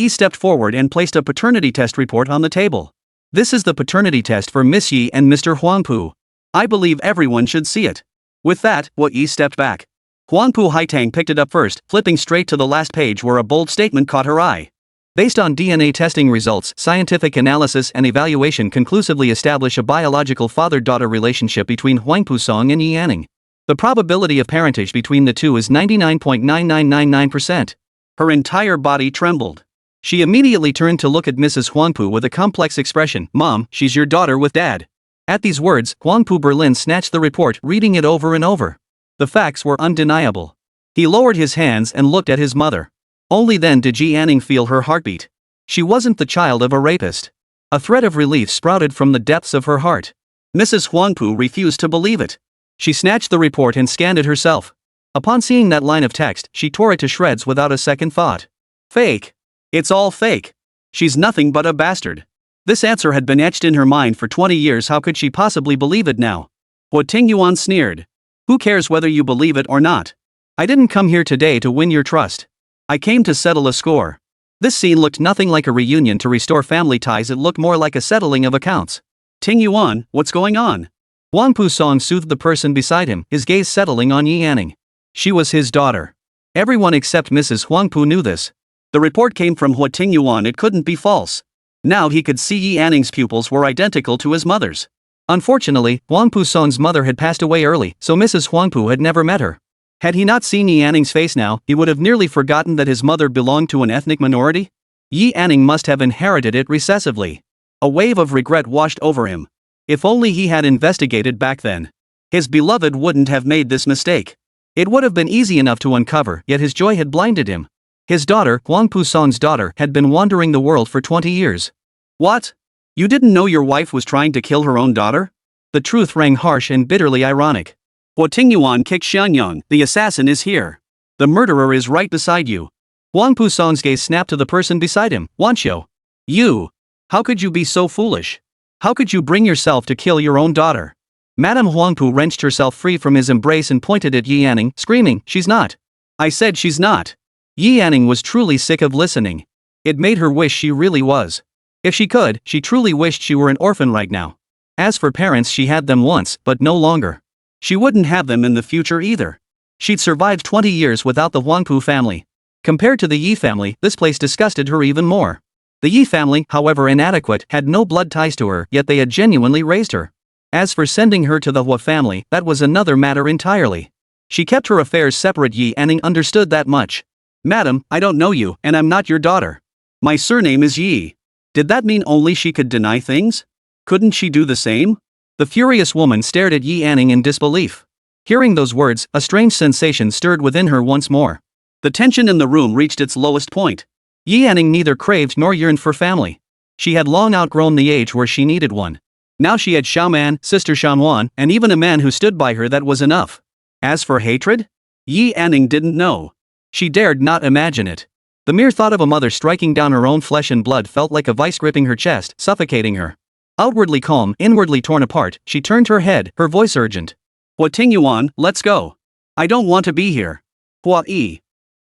stepped forward and placed a paternity test report on the table. This is the paternity test for Miss Yi and Mr. Huang Pu. I believe everyone should see it. With that, Huo Yi stepped back. Huang Pu Haitang picked it up first, flipping straight to the last page where a bold statement caught her eye. Based on DNA testing results, scientific analysis and evaluation conclusively establish a biological father-daughter relationship between Huang Pu Song and Yi Anning. The probability of parentage between the two is 99.9999%. Her entire body trembled. She immediately turned to look at Mrs. Huang Pu with a complex expression. "Mom, she's your daughter with Dad." At these words, Huang Pu Berlin snatched the report, reading it over and over. The facts were undeniable. He lowered his hands and looked at his mother. Only then did Yi Anning feel her heartbeat. She wasn't the child of a rapist. A thread of relief sprouted from the depths of her heart. Mrs. Huang Pu refused to believe it. She snatched the report and scanned it herself. Upon seeing that line of text, she tore it to shreds without a second thought. Fake. It's all fake. She's nothing but a bastard. This answer had been etched in her mind for 20 years. How could she possibly believe it now? Huo Tingyuan sneered. Who cares whether you believe it or not? I didn't come here today to win your trust. I came to settle a score. This scene looked nothing like a reunion to restore family ties. It looked more like a settling of accounts. Tingyuan, what's going on? Wang Pu Song soothed the person beside him, his gaze settling on Yi Anning. She was his daughter. Everyone except Mrs. Huang Pu knew this. The report came from Huo Tingyuan. It couldn't be false. Now he could see Yi Anning's pupils were identical to his mother's. Unfortunately, Wang Pu Song's mother had passed away early, so Mrs. Huang Pu had never met her. Had he not seen Yi Anning's face now, he would have nearly forgotten that his mother belonged to an ethnic minority. Yi Anning must have inherited it recessively. A wave of regret washed over him. If only he had investigated back then. His beloved wouldn't have made this mistake. It would have been easy enough to uncover, yet his joy had blinded him. His daughter, Wang Pu Song's daughter, had been wandering the world for 20 years. What? You didn't know your wife was trying to kill her own daughter? The truth rang harsh and bitterly ironic. Huo Tingyuan kicked Xiangyang. The assassin is here. The murderer is right beside you. Wang Pu Song's gaze snapped to the person beside him. Wanqiu. You. How could you be so foolish? How could you bring yourself to kill your own daughter? Madame Huang Pu wrenched herself free from his embrace and pointed at Yi Anning, screaming, "She's not." I said she's not. Yi Anning was truly sick of listening. It made her wish she really was. If she could, she truly wished she were an orphan right now. As for parents, she had them once, but no longer. She wouldn't have them in the future either. She'd survived 20 years without the Huang Pu family. Compared to the Yi family, this place disgusted her even more. The Yi family, however inadequate, had no blood ties to her, yet they had genuinely raised her. As for sending her to the Huo family, that was another matter entirely. She kept her affairs separate. Yi Anning understood that much. Madam, I don't know you, and I'm not your daughter. My surname is Yi. Did that mean only she could deny things? Couldn't she do the same? The furious woman stared at Yi Anning in disbelief. Hearing those words, a strange sensation stirred within her once more. The tension in the room reached its lowest point. Yi Anning neither craved nor yearned for family. She had long outgrown the age where she needed one. Now she had Xiaoman, sister Xiaoman, and even a man who stood by her. That was enough. As for hatred? Yi Anning didn't know. She dared not imagine it. The mere thought of a mother striking down her own flesh and blood felt like a vice gripping her chest, suffocating her. Outwardly calm, inwardly torn apart, she turned her head, her voice urgent. Huo Tingyuan, let's go. I don't want to be here. Huo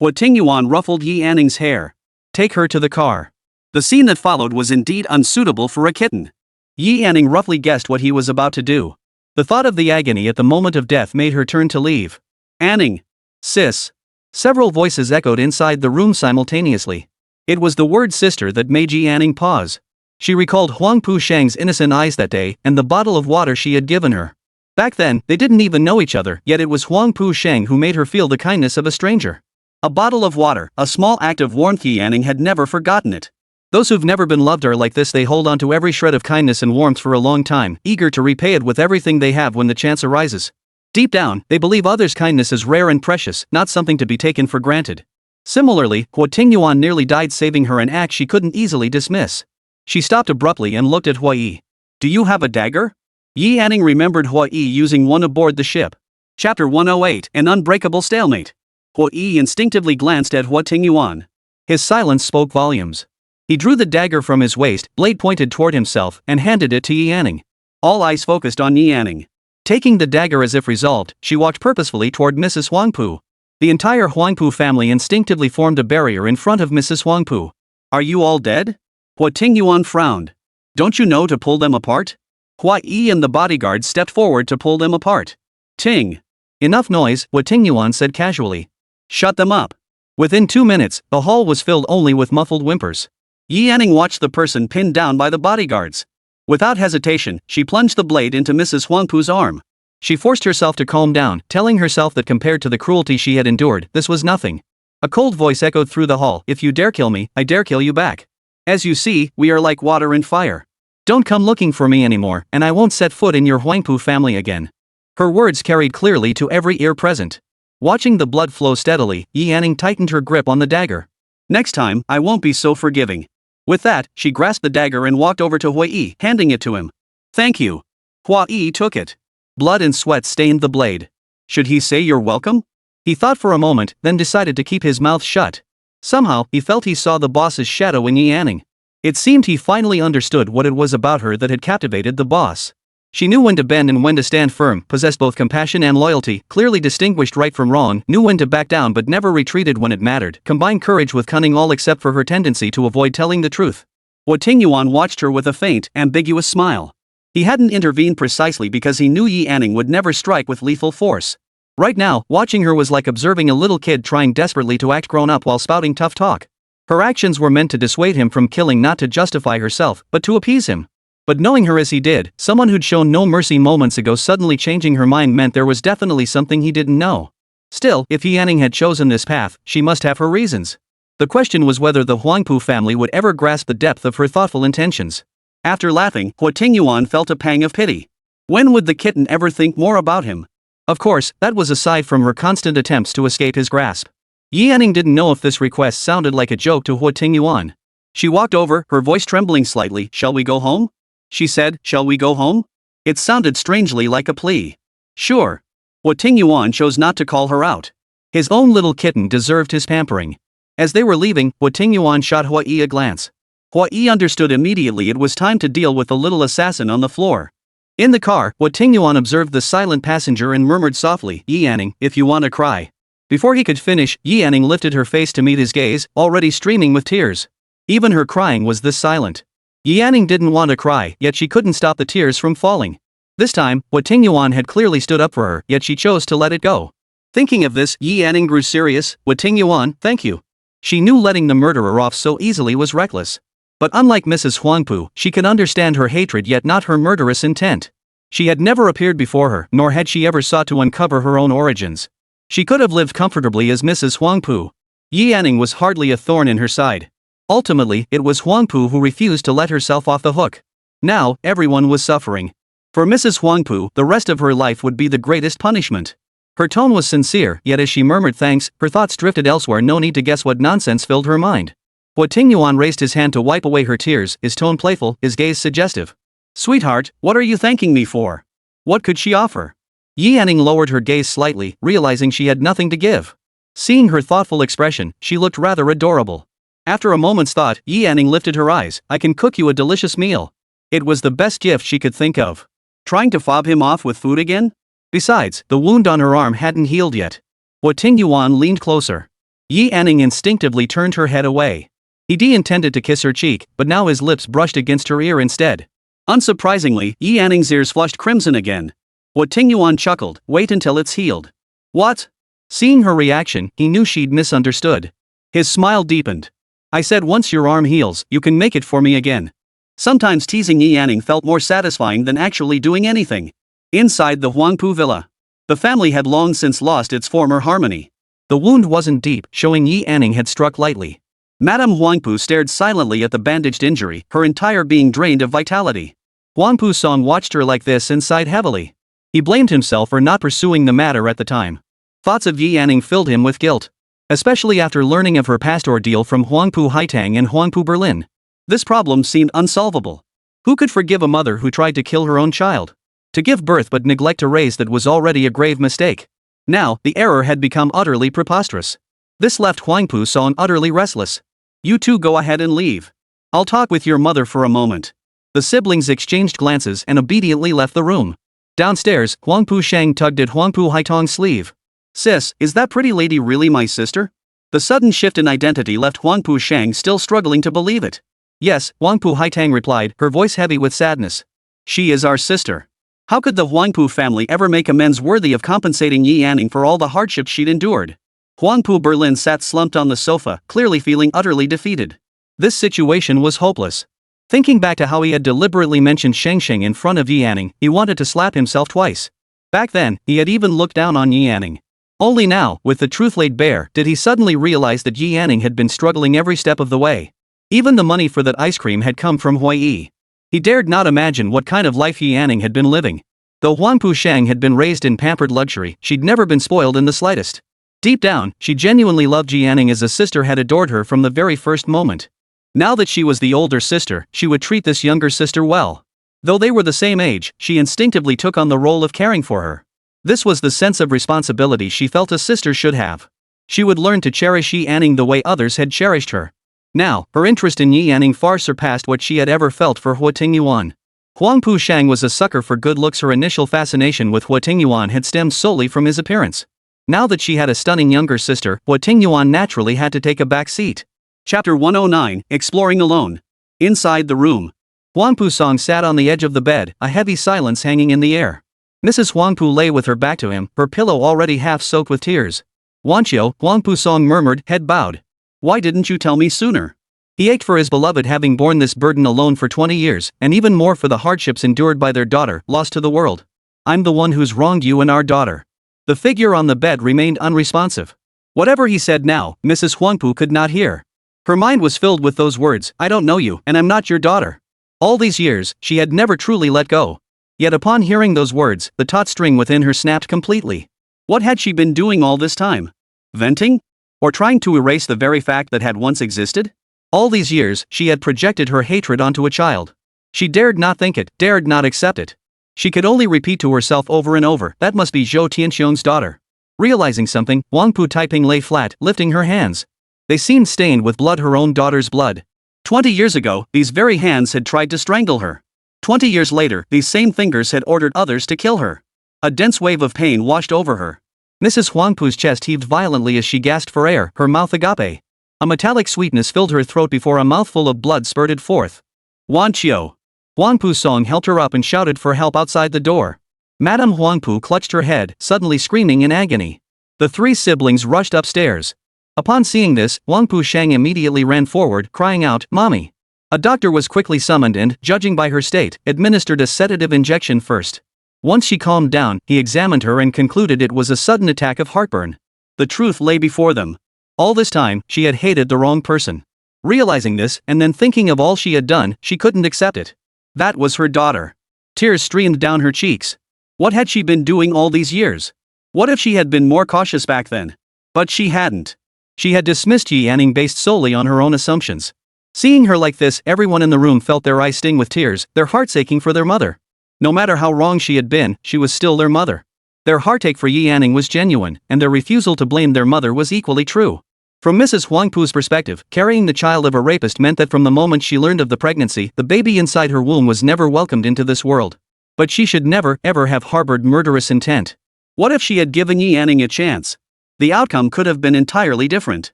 Tingyuan ruffled Yi Anning's hair. Take her to the car. The scene that followed was indeed unsuitable for a kitten. Yi Anning roughly guessed what he was about to do. The thought of the agony at the moment of death made her turn to leave. Anning. Sis. Several voices echoed inside the room simultaneously. It was the word sister that made Yi Anning pause. She recalled Huang Pu Shang's innocent eyes that day and the bottle of water she had given her. Back then, they didn't even know each other, yet it was Huang Pu Shang who made her feel the kindness of a stranger. A bottle of water, a small act of warmth. Yi Anning had never forgotten it. Those who've never been loved are like this. They hold on to every shred of kindness and warmth for a long time, eager to repay it with everything they have when the chance arises. Deep down, they believe others' kindness is rare and precious, not something to be taken for granted. Similarly, Huo Tingyuan nearly died saving her, an act she couldn't easily dismiss. She stopped abruptly and looked at Huo Yi. Do you have a dagger? Yi Anning remembered Huo Yi using one aboard the ship. Chapter 108, An Unbreakable Stalemate. Huo Yi instinctively glanced at Huo Tingyuan. His silence spoke volumes. He drew the dagger from his waist, blade pointed toward himself, and handed it to Yi Anning. All eyes focused on Yi Anning. Taking the dagger as if resolved, she walked purposefully toward Mrs. Huangpu. The entire Huangpu family instinctively formed a barrier in front of Mrs. Huangpu. Are you all dead? Huo Tingyuan frowned. Don't you know to pull them apart? Huo Yi and the bodyguard stepped forward to pull them apart. Ting. Enough noise, Huo Tingyuan said casually. Shut them up. Within 2 minutes, the hall was filled only with muffled whimpers. Yi Anning watched the person pinned down by the bodyguards. Without hesitation, she plunged the blade into Mrs. Huangpu's arm. She forced herself to calm down, telling herself that compared to the cruelty she had endured, this was nothing. A cold voice echoed through the hall. If you dare kill me, I dare kill you back. As you see, we are like water and fire. Don't come looking for me anymore, and I won't set foot in your Huangpu family again. Her words carried clearly to every ear present. Watching the blood flow steadily, Yi Anning tightened her grip on the dagger. Next time, I won't be so forgiving. With that, she grasped the dagger and walked over to Huo Yi, handing it to him. Thank you. Huo Yi took it. Blood and sweat stained the blade. Should he say you're welcome? He thought for a moment, then decided to keep his mouth shut. Somehow, he felt he saw the boss's shadow in Yi Anning. It seemed he finally understood what it was about her that had captivated the boss. She knew when to bend and when to stand firm, possessed both compassion and loyalty, clearly distinguished right from wrong, knew when to back down but never retreated when it mattered, combined courage with cunning, all except for her tendency to avoid telling the truth. Huo Tingyuan watched her with a faint, ambiguous smile. He hadn't intervened precisely because he knew Yi Anning would never strike with lethal force. Right now, watching her was like observing a little kid trying desperately to act grown up while spouting tough talk. Her actions were meant to dissuade him from killing, not to justify herself, but to appease him. But knowing her as he did, someone who'd shown no mercy moments ago suddenly changing her mind meant there was definitely something he didn't know. Still, if Yi Anning had chosen this path, she must have her reasons. The question was whether the Huangpu family would ever grasp the depth of her thoughtful intentions. After laughing, Huo Tingyuan felt a pang of pity. When would the kitten ever think more about him? Of course, that was aside from her constant attempts to escape his grasp. Yi Anning didn't know if this request sounded like a joke to Huo Tingyuan. She walked over, her voice trembling slightly. Shall we go home? She said, shall we go home? It sounded strangely like a plea. Sure. Huo Tingyuan chose not to call her out. His own little kitten deserved his pampering. As they were leaving, Huo Tingyuan shot Huo Yi a glance. Huo Yi understood immediately it was time to deal with the little assassin on the floor. In the car, Huo Tingyuan observed the silent passenger and murmured softly, Yi Anning, if you want to cry. Before he could finish, Yi Anning lifted her face to meet his gaze, already streaming with tears. Even her crying was this silent. Yi Anning didn't want to cry, yet she couldn't stop the tears from falling. This time, Huo Tingyuan had clearly stood up for her, yet she chose to let it go. Thinking of this, Yi Anning grew serious. Huo Tingyuan, thank you. She knew letting the murderer off so easily was reckless. But unlike Mrs. Huangpu, she could understand her hatred yet not her murderous intent. She had never appeared before her, nor had she ever sought to uncover her own origins. She could have lived comfortably as Mrs. Huangpu. Yi Anning was hardly a thorn in her side. Ultimately, it was Huangpu who refused to let herself off the hook. Now, everyone was suffering. For Mrs. Huangpu, the rest of her life would be the greatest punishment. Her tone was sincere, yet as she murmured thanks, her thoughts drifted elsewhere. No need to guess what nonsense filled her mind. Huo Tingyuan raised his hand to wipe away her tears, his tone playful, his gaze suggestive. Sweetheart, what are you thanking me for? What could she offer? Yi Yanning lowered her gaze slightly, realizing she had nothing to give. Seeing her thoughtful expression, she looked rather adorable. After a moment's thought, Yi Yanning lifted her eyes. I can cook you a delicious meal. It was the best gift she could think of. Trying to fob him off with food again? Besides, the wound on her arm hadn't healed yet. Huo Tingyuan leaned closer. Yi Yanning instinctively turned her head away. He intended to kiss her cheek, but now his lips brushed against her ear instead. Unsurprisingly, Yi Yanning's ears flushed crimson again. Huo Tingyuan chuckled, wait until it's healed. What? Seeing her reaction, he knew she'd misunderstood. His smile deepened. I said once your arm heals, you can make it for me again. Sometimes teasing Yi Yanning felt more satisfying than actually doing anything. Inside the Huangpu villa, the family had long since lost its former harmony. The wound wasn't deep, showing Yi Yanning had struck lightly. Madame Huangpu stared silently at the bandaged injury, her entire being drained of vitality. Huangpu Song watched her like this and sighed heavily. He blamed himself for not pursuing the matter at the time. Thoughts of Yi Yanning filled him with guilt. Especially after learning of her past ordeal from Huangpu Haitang and Huangpu Berlin. This problem seemed unsolvable. Who could forgive a mother who tried to kill her own child? To give birth but neglect to raise that was already a grave mistake. Now, the error had become utterly preposterous. This left Huangpu Song utterly restless. You two go ahead and leave. I'll talk with your mother for a moment. The siblings exchanged glances and obediently left the room. Downstairs, Huangpu Shang tugged at Huangpu Haitang's sleeve. Sis, is that pretty lady really my sister? The sudden shift in identity left Huangpu Shang still struggling to believe it. Yes, Huangpu Haitang replied, her voice heavy with sadness. She is our sister. How could the Huangpu family ever make amends worthy of compensating Yi Yanning for all the hardships she'd endured? Huangpu Berlin sat slumped on the sofa, clearly feeling utterly defeated. This situation was hopeless. Thinking back to how he had deliberately mentioned Sheng Sheng in front of Yi Yanning, he wanted to slap himself twice. Back then, he had even looked down on Yi Yanning. Only now, with the truth laid bare, did he suddenly realize that Yi Yanning had been struggling every step of the way. Even the money for that ice cream had come from Hui Yi. He dared not imagine what kind of life Yi Yanning had been living. Though Huangpu Shang had been raised in pampered luxury, she'd never been spoiled in the slightest. Deep down, she genuinely loved Yi Yanning as a sister had adored her from the very first moment. Now that she was the older sister, she would treat this younger sister well. Though they were the same age, she instinctively took on the role of caring for her. This was the sense of responsibility she felt a sister should have. She would learn to cherish Yi Yanning the way others had cherished her. Now, her interest in Yi Yanning far surpassed what she had ever felt for Huo Tingyuan. Huangpu Shang was a sucker for good looks. Her initial fascination with Huo Tingyuan had stemmed solely from his appearance. Now that she had a stunning younger sister, Huo Tingyuan naturally had to take a back seat. Chapter 109, Exploring Alone. Inside the room. Huangpu Song sat on the edge of the bed, a heavy silence hanging in the air. Mrs. Huangpu lay with her back to him, her pillow already half soaked with tears. Wanqiu, Huangpu Song murmured, head bowed. Why didn't you tell me sooner? He ached for his beloved having borne this burden alone for 20 years, and even more for the hardships endured by their daughter, lost to the world. I'm the one who's wronged you and our daughter. The figure on the bed remained unresponsive. Whatever he said now, Mrs. Huangpu could not hear. Her mind was filled with those words, I don't know you, and I'm not your daughter. All these years, she had never truly let go. Yet upon hearing those words, the taut string within her snapped completely. What had she been doing all this time? Venting? Or trying to erase the very fact that had once existed? All these years, she had projected her hatred onto a child. She dared not think it, dared not accept it. She could only repeat to herself over and over, that must be Zhou Tianxiong's daughter. Realizing something, Huangpu Taiping lay flat, lifting her hands. They seemed stained with blood, her own daughter's blood. 20 years ago, these very hands had tried to strangle her. 20 years later, these same fingers had ordered others to kill her. A dense wave of pain washed over her. Mrs. Huangpu's chest heaved violently as she gasped for air, her mouth agape. A metallic sweetness filled her throat before a mouthful of blood spurted forth. Wanqiu. Huangpu Song helped her up and shouted for help outside the door. Madame Huangpu clutched her head, suddenly screaming in agony. The three siblings rushed upstairs. Upon seeing this, Huangpu Shang immediately ran forward, crying out, Mommy. A doctor was quickly summoned and, judging by her state, administered a sedative injection first. Once she calmed down, he examined her and concluded it was a sudden attack of heartburn. The truth lay before them. All this time, she had hated the wrong person. Realizing this, and then thinking of all she had done, she couldn't accept it. That was her daughter. Tears streamed down her cheeks. What had she been doing all these years? What if she had been more cautious back then? But she hadn't. She had dismissed Yi Yanning based solely on her own assumptions. Seeing her like this, everyone in the room felt their eyes sting with tears, their hearts aching for their mother. No matter how wrong she had been, she was still their mother. Their heartache for Yi Yanning was genuine, and their refusal to blame their mother was equally true. From Mrs. Huangpu's perspective, carrying the child of a rapist meant that from the moment she learned of the pregnancy, the baby inside her womb was never welcomed into this world. But she should never, ever have harbored murderous intent. What if she had given Yi Yanning a chance? The outcome could have been entirely different.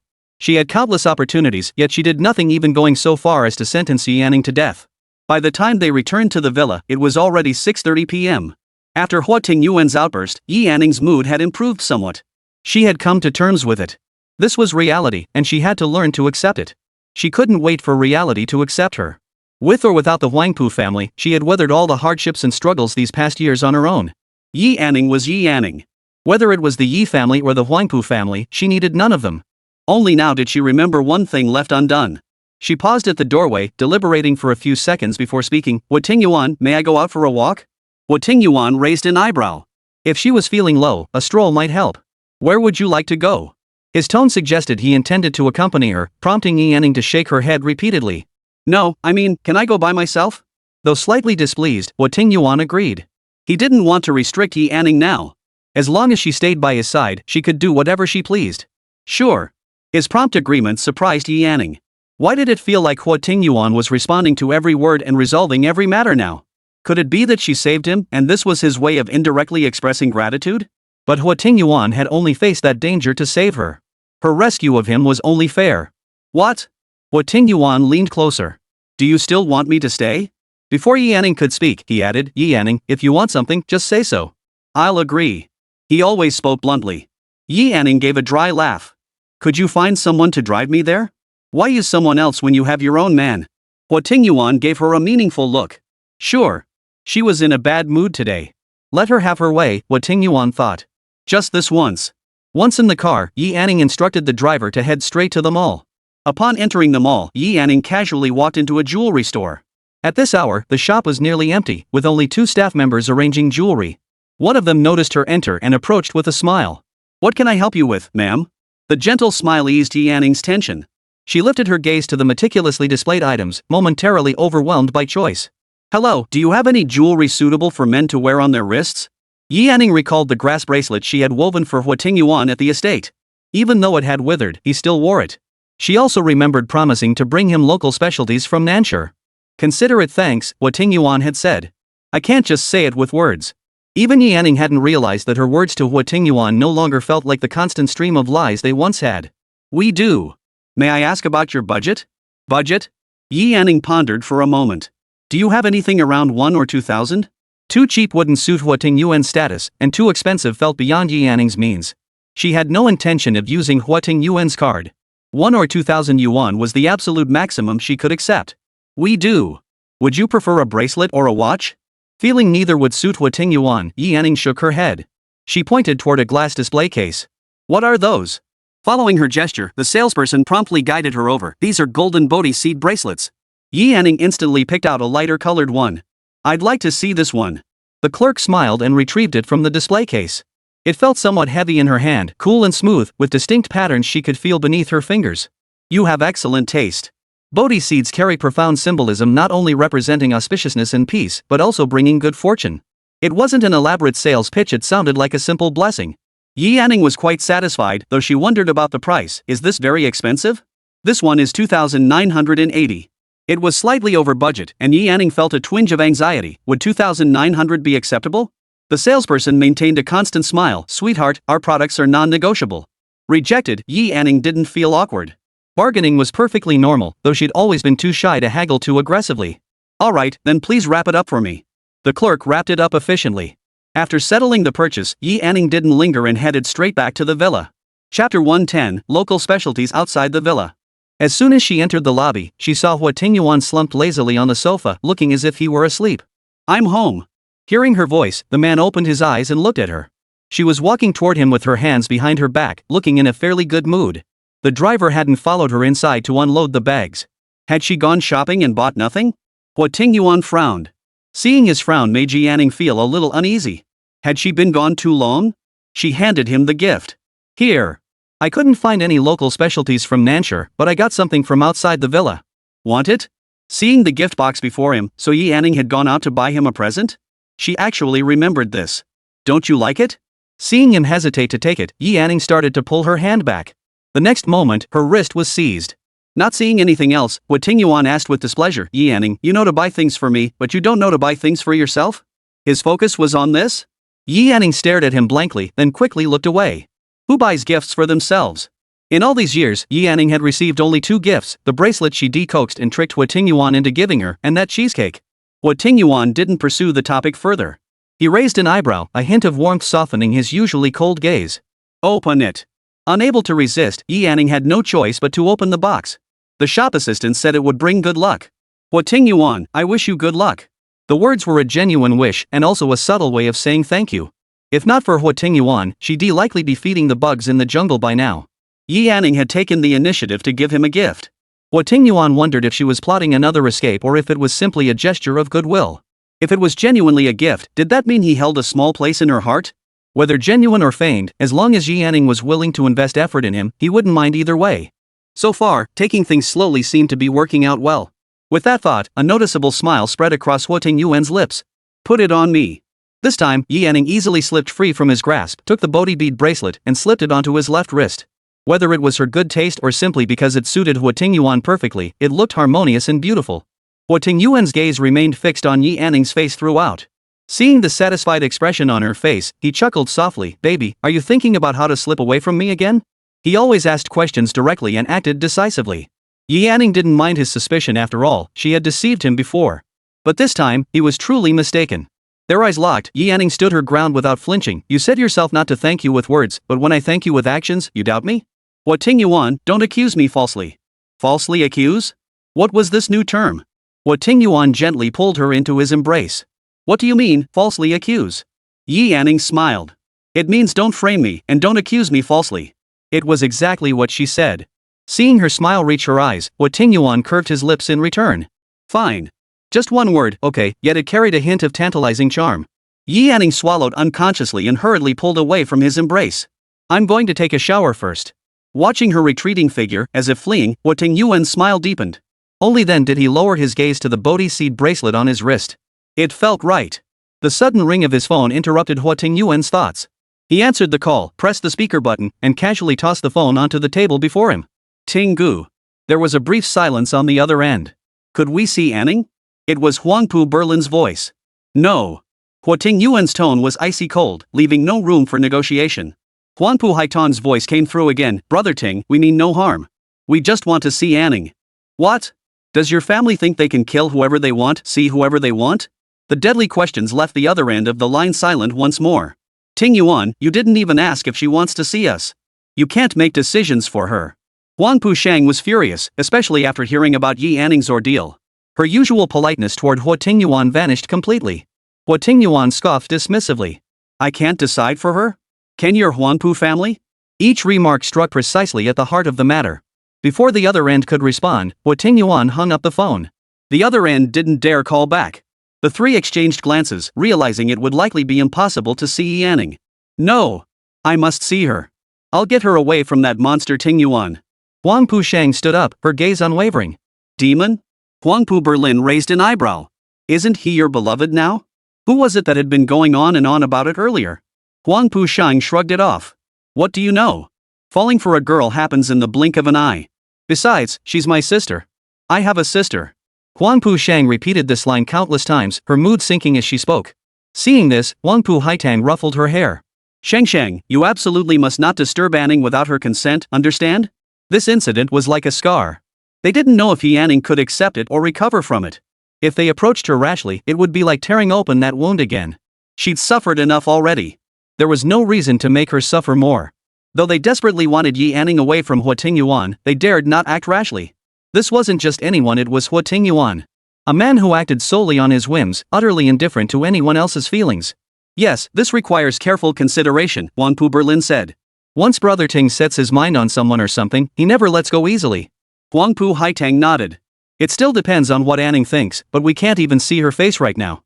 She had countless opportunities, yet she did nothing, even going so far as to sentence Yi Yanning to death. By the time they returned to the villa, it was already 6:30 p.m. After Huo Tingyuan's outburst, Yi Yanning's mood had improved somewhat. She had come to terms with it. This was reality, and she had to learn to accept it. She couldn't wait for reality to accept her. With or without the Huangpu family, she had weathered all the hardships and struggles these past years on her own. Yi Yanning was Yi Yanning. Whether it was the Yi family or the Huangpu family, she needed none of them. Only now did she remember one thing left undone. She paused at the doorway, deliberating for a few seconds before speaking. "Huo Tingyuan, may I go out for a walk?" Huo Tingyuan raised an eyebrow. If she was feeling low, a stroll might help. "Where would you like to go?" His tone suggested he intended to accompany her, prompting Yi Yanning to shake her head repeatedly. "No, I mean, can I go by myself?" Though slightly displeased, Huo Tingyuan agreed. He didn't want to restrict Yi Yanning now. As long as she stayed by his side, she could do whatever she pleased. Sure. His prompt agreement surprised Yi Yanning. Why did it feel like Huo Tingyuan was responding to every word and resolving every matter now? Could it be that she saved him, and this was his way of indirectly expressing gratitude? But Huo Tingyuan had only faced that danger to save her. Her rescue of him was only fair. What? Huo Tingyuan leaned closer. "Do you still want me to stay?" Before Yi Yanning could speak, he added, "Yi Yanning, if you want something, just say so." "I'll agree." He always spoke bluntly. Yi Yanning gave a dry laugh. "Could you find someone to drive me there? Why use someone else when you have your own man?" Huo Tingyuan gave her a meaningful look. Sure. She was in a bad mood today. Let her have her way, Huo Tingyuan thought. Just this once. Once in the car, Yi Yanning instructed the driver to head straight to the mall. Upon entering the mall, Yi Yanning casually walked into a jewelry store. At this hour, the shop was nearly empty, with only 2 staff members arranging jewelry. One of them noticed her enter and approached with a smile. "What can I help you with, ma'am?" The gentle smile eased Yi Yanning's tension. She lifted her gaze to the meticulously displayed items, momentarily overwhelmed by choice. "Hello, do you have any jewelry suitable for men to wear on their wrists?" Yi Yanning recalled the grass bracelet she had woven for Huo Tingyuan at the estate. Even though it had withered, he still wore it. She also remembered promising to bring him local specialties from Nanshur. "Consider it thanks," Huo Tingyuan had said. "I can't just say it with words." Even Yi Yanning hadn't realized that her words to Huo Tingyuan no longer felt like the constant stream of lies they once had. "We do. May I ask about your budget?" "Budget?" Yi Yanning pondered for a moment. "Do you have anything around 1 or 2,000? Too cheap wouldn't suit Huo Tingyuan's status, and too expensive felt beyond Yi Yanning's means. She had no intention of using Huo Tingyuan's card. 1 or 2,000 yuan was the absolute maximum she could accept. "We do. Would you prefer a bracelet or a watch?" Feeling neither would suit Huo Tingyuan, Yi Yanning shook her head. She pointed toward a glass display case. "What are those?" Following her gesture, the salesperson promptly guided her over. "These are golden Bodhi seed bracelets." Yi Yanning instantly picked out a lighter-colored one. "I'd like to see this one." The clerk smiled and retrieved it from the display case. It felt somewhat heavy in her hand, cool and smooth, with distinct patterns she could feel beneath her fingers. "You have excellent taste." Bodhi seeds carry profound symbolism, not only representing auspiciousness and peace, but also bringing good fortune. It wasn't an elaborate sales pitch, it sounded like a simple blessing. Yi Yanning was quite satisfied, though she wondered about the price. "Is this very expensive?" "This one is 2,980. It was slightly over budget, and Yi Yanning felt a twinge of anxiety. Would 2,900 be acceptable? The salesperson maintained a constant smile. "Sweetheart, our products are non-negotiable." Rejected, Yi Yanning didn't feel awkward. Bargaining was perfectly normal, though she'd always been too shy to haggle too aggressively. "All right, then please wrap it up for me." The clerk wrapped it up efficiently. After settling the purchase, Yi Yanning didn't linger and headed straight back to the villa. Chapter 110, Local Specialties Outside the Villa. As soon as she entered the lobby, she saw Huo Tingyuan slumped lazily on the sofa, looking as if he were asleep. "I'm home." Hearing her voice, the man opened his eyes and looked at her. She was walking toward him with her hands behind her back, looking in a fairly good mood. The driver hadn't followed her inside to unload the bags. Had she gone shopping and bought nothing? Huo Tingyuan frowned. Seeing his frown made Yi Yanning feel a little uneasy. Had she been gone too long? She handed him the gift. "Here." I couldn't find any local specialties from Nanshire, but I got something from outside the villa. Want it? Seeing the gift box before him, so Yi Anning had gone out to buy him a present? She actually remembered this. Don't you like it? Seeing him hesitate to take it, Yi Anning started to pull her hand back. The next moment, her wrist was seized. Not seeing anything else, Huo Tingyuan asked with displeasure, Yi Anning, you know to buy things for me, but you don't know to buy things for yourself? His focus was on this? Yi Anning stared at him blankly, then quickly looked away. Who buys gifts for themselves? In all these years, Yi Anning had received only 2 gifts, the bracelet she decoaxed and tricked Huo Tingyuan into giving her, and that cheesecake. Huo Tingyuan didn't pursue the topic further. He raised an eyebrow, a hint of warmth softening his usually cold gaze. Open it. Unable to resist, Yi Anning had no choice but to open the box. The shop assistant said it would bring good luck. Huo Tingyuan, I wish you good luck. The words were a genuine wish and also a subtle way of saying thank you. If not for Huo Tingyuan, she'd likely be feeding the bugs in the jungle by now. Yi Anning had taken the initiative to give him a gift. Huo Tingyuan wondered if she was plotting another escape or if it was simply a gesture of goodwill. If it was genuinely a gift, did that mean he held a small place in her heart? Whether genuine or feigned, as long as Yi Anning was willing to invest effort in him, he wouldn't mind either way. So far, taking things slowly seemed to be working out well. With that thought, a noticeable smile spread across Huo Tingyuan's lips. Put it on me. This time, Yi Anning easily slipped free from his grasp, took the Bodhi bead bracelet, and slipped it onto his left wrist. Whether it was her good taste or simply because it suited Huo Tingyuan perfectly, it looked harmonious and beautiful. Huo Tingyuan's gaze remained fixed on Yi Anning's face throughout. Seeing the satisfied expression on her face, he chuckled softly, "Baby, are you thinking about how to slip away from me again?" He always asked questions directly and acted decisively. Yi Anning didn't mind his suspicion after all, she had deceived him before. But this time, he was truly mistaken. Their eyes locked, Yi Anning stood her ground without flinching. "You said yourself not to thank you with words, but when I thank you with actions, you doubt me?" Huo Tingyuan, don't accuse me falsely. Falsely accuse? What was this new term? Huo Tingyuan gently pulled her into his embrace. What do you mean, falsely accuse? Yi Anning smiled. It means don't frame me, and don't accuse me falsely. It was exactly what she said. Seeing her smile reach her eyes, Huo Tingyuan curved his lips in return. Fine. Just one word, okay, yet it carried a hint of tantalizing charm. Yi Anning swallowed unconsciously and hurriedly pulled away from his embrace. "I'm going to take a shower first." Watching her retreating figure, as if fleeing, Huo Tingyuan's smile deepened. Only then did he lower his gaze to the Bodhi seed bracelet on his wrist. It felt right. The sudden ring of his phone interrupted Huo Tingyuan's thoughts. He answered the call, pressed the speaker button, and casually tossed the phone onto the table before him. Tingu. There was a brief silence on the other end. Could we see Anning? It was Huangpu Berlin's voice. No. Huo Tingyuan's tone was icy cold, leaving no room for negotiation. Huangpu Haitan's voice came through again. Brother Ting, we mean no harm. We just want to see Anning. What? Does your family think they can kill whoever they want, see whoever they want? The deadly questions left the other end of the line silent once more. Tingyuan, you didn't even ask if she wants to see us. You can't make decisions for her. Huangpu Shang was furious, especially after hearing about Yi Anning's ordeal. Her usual politeness toward Huo Tingyuan vanished completely. Huo Tingyuan scoffed dismissively. I can't decide for her? Can your Huangpu family? Each remark struck precisely at the heart of the matter. Before the other end could respond, Huo Tingyuan hung up the phone. The other end didn't dare call back. The three exchanged glances, realizing it would likely be impossible to see Yi Anning. No! I must see her. I'll get her away from that monster Tingyuan. Huangpu Shang stood up, her gaze unwavering. Demon? Huangpu Berlin raised an eyebrow. Isn't he your beloved now? Who was it that had been going on and on about it earlier? Huangpu Shang shrugged it off. What do you know? Falling for a girl happens in the blink of an eye. Besides, she's my sister. I have a sister. Huangpu Shang repeated this line countless times, her mood sinking as she spoke. Seeing this, Huangpu Haitang ruffled her hair. Shang, you absolutely must not disturb Anning without her consent, understand? This incident was like a scar. They didn't know if Yi Anning could accept it or recover from it. If they approached her rashly, it would be like tearing open that wound again. She'd suffered enough already. There was no reason to make her suffer more. Though they desperately wanted Yi Anning away from Huo Tingyuan, they dared not act rashly. This wasn't just anyone, it was Huo Tingyuan. A man who acted solely on his whims, utterly indifferent to anyone else's feelings. Yes, this requires careful consideration, Huangpu Berlin said. Once Brother Ting sets his mind on someone or something, he never lets go easily. Huangpu Haitang nodded. It still depends on what Anning thinks, but we can't even see her face right now.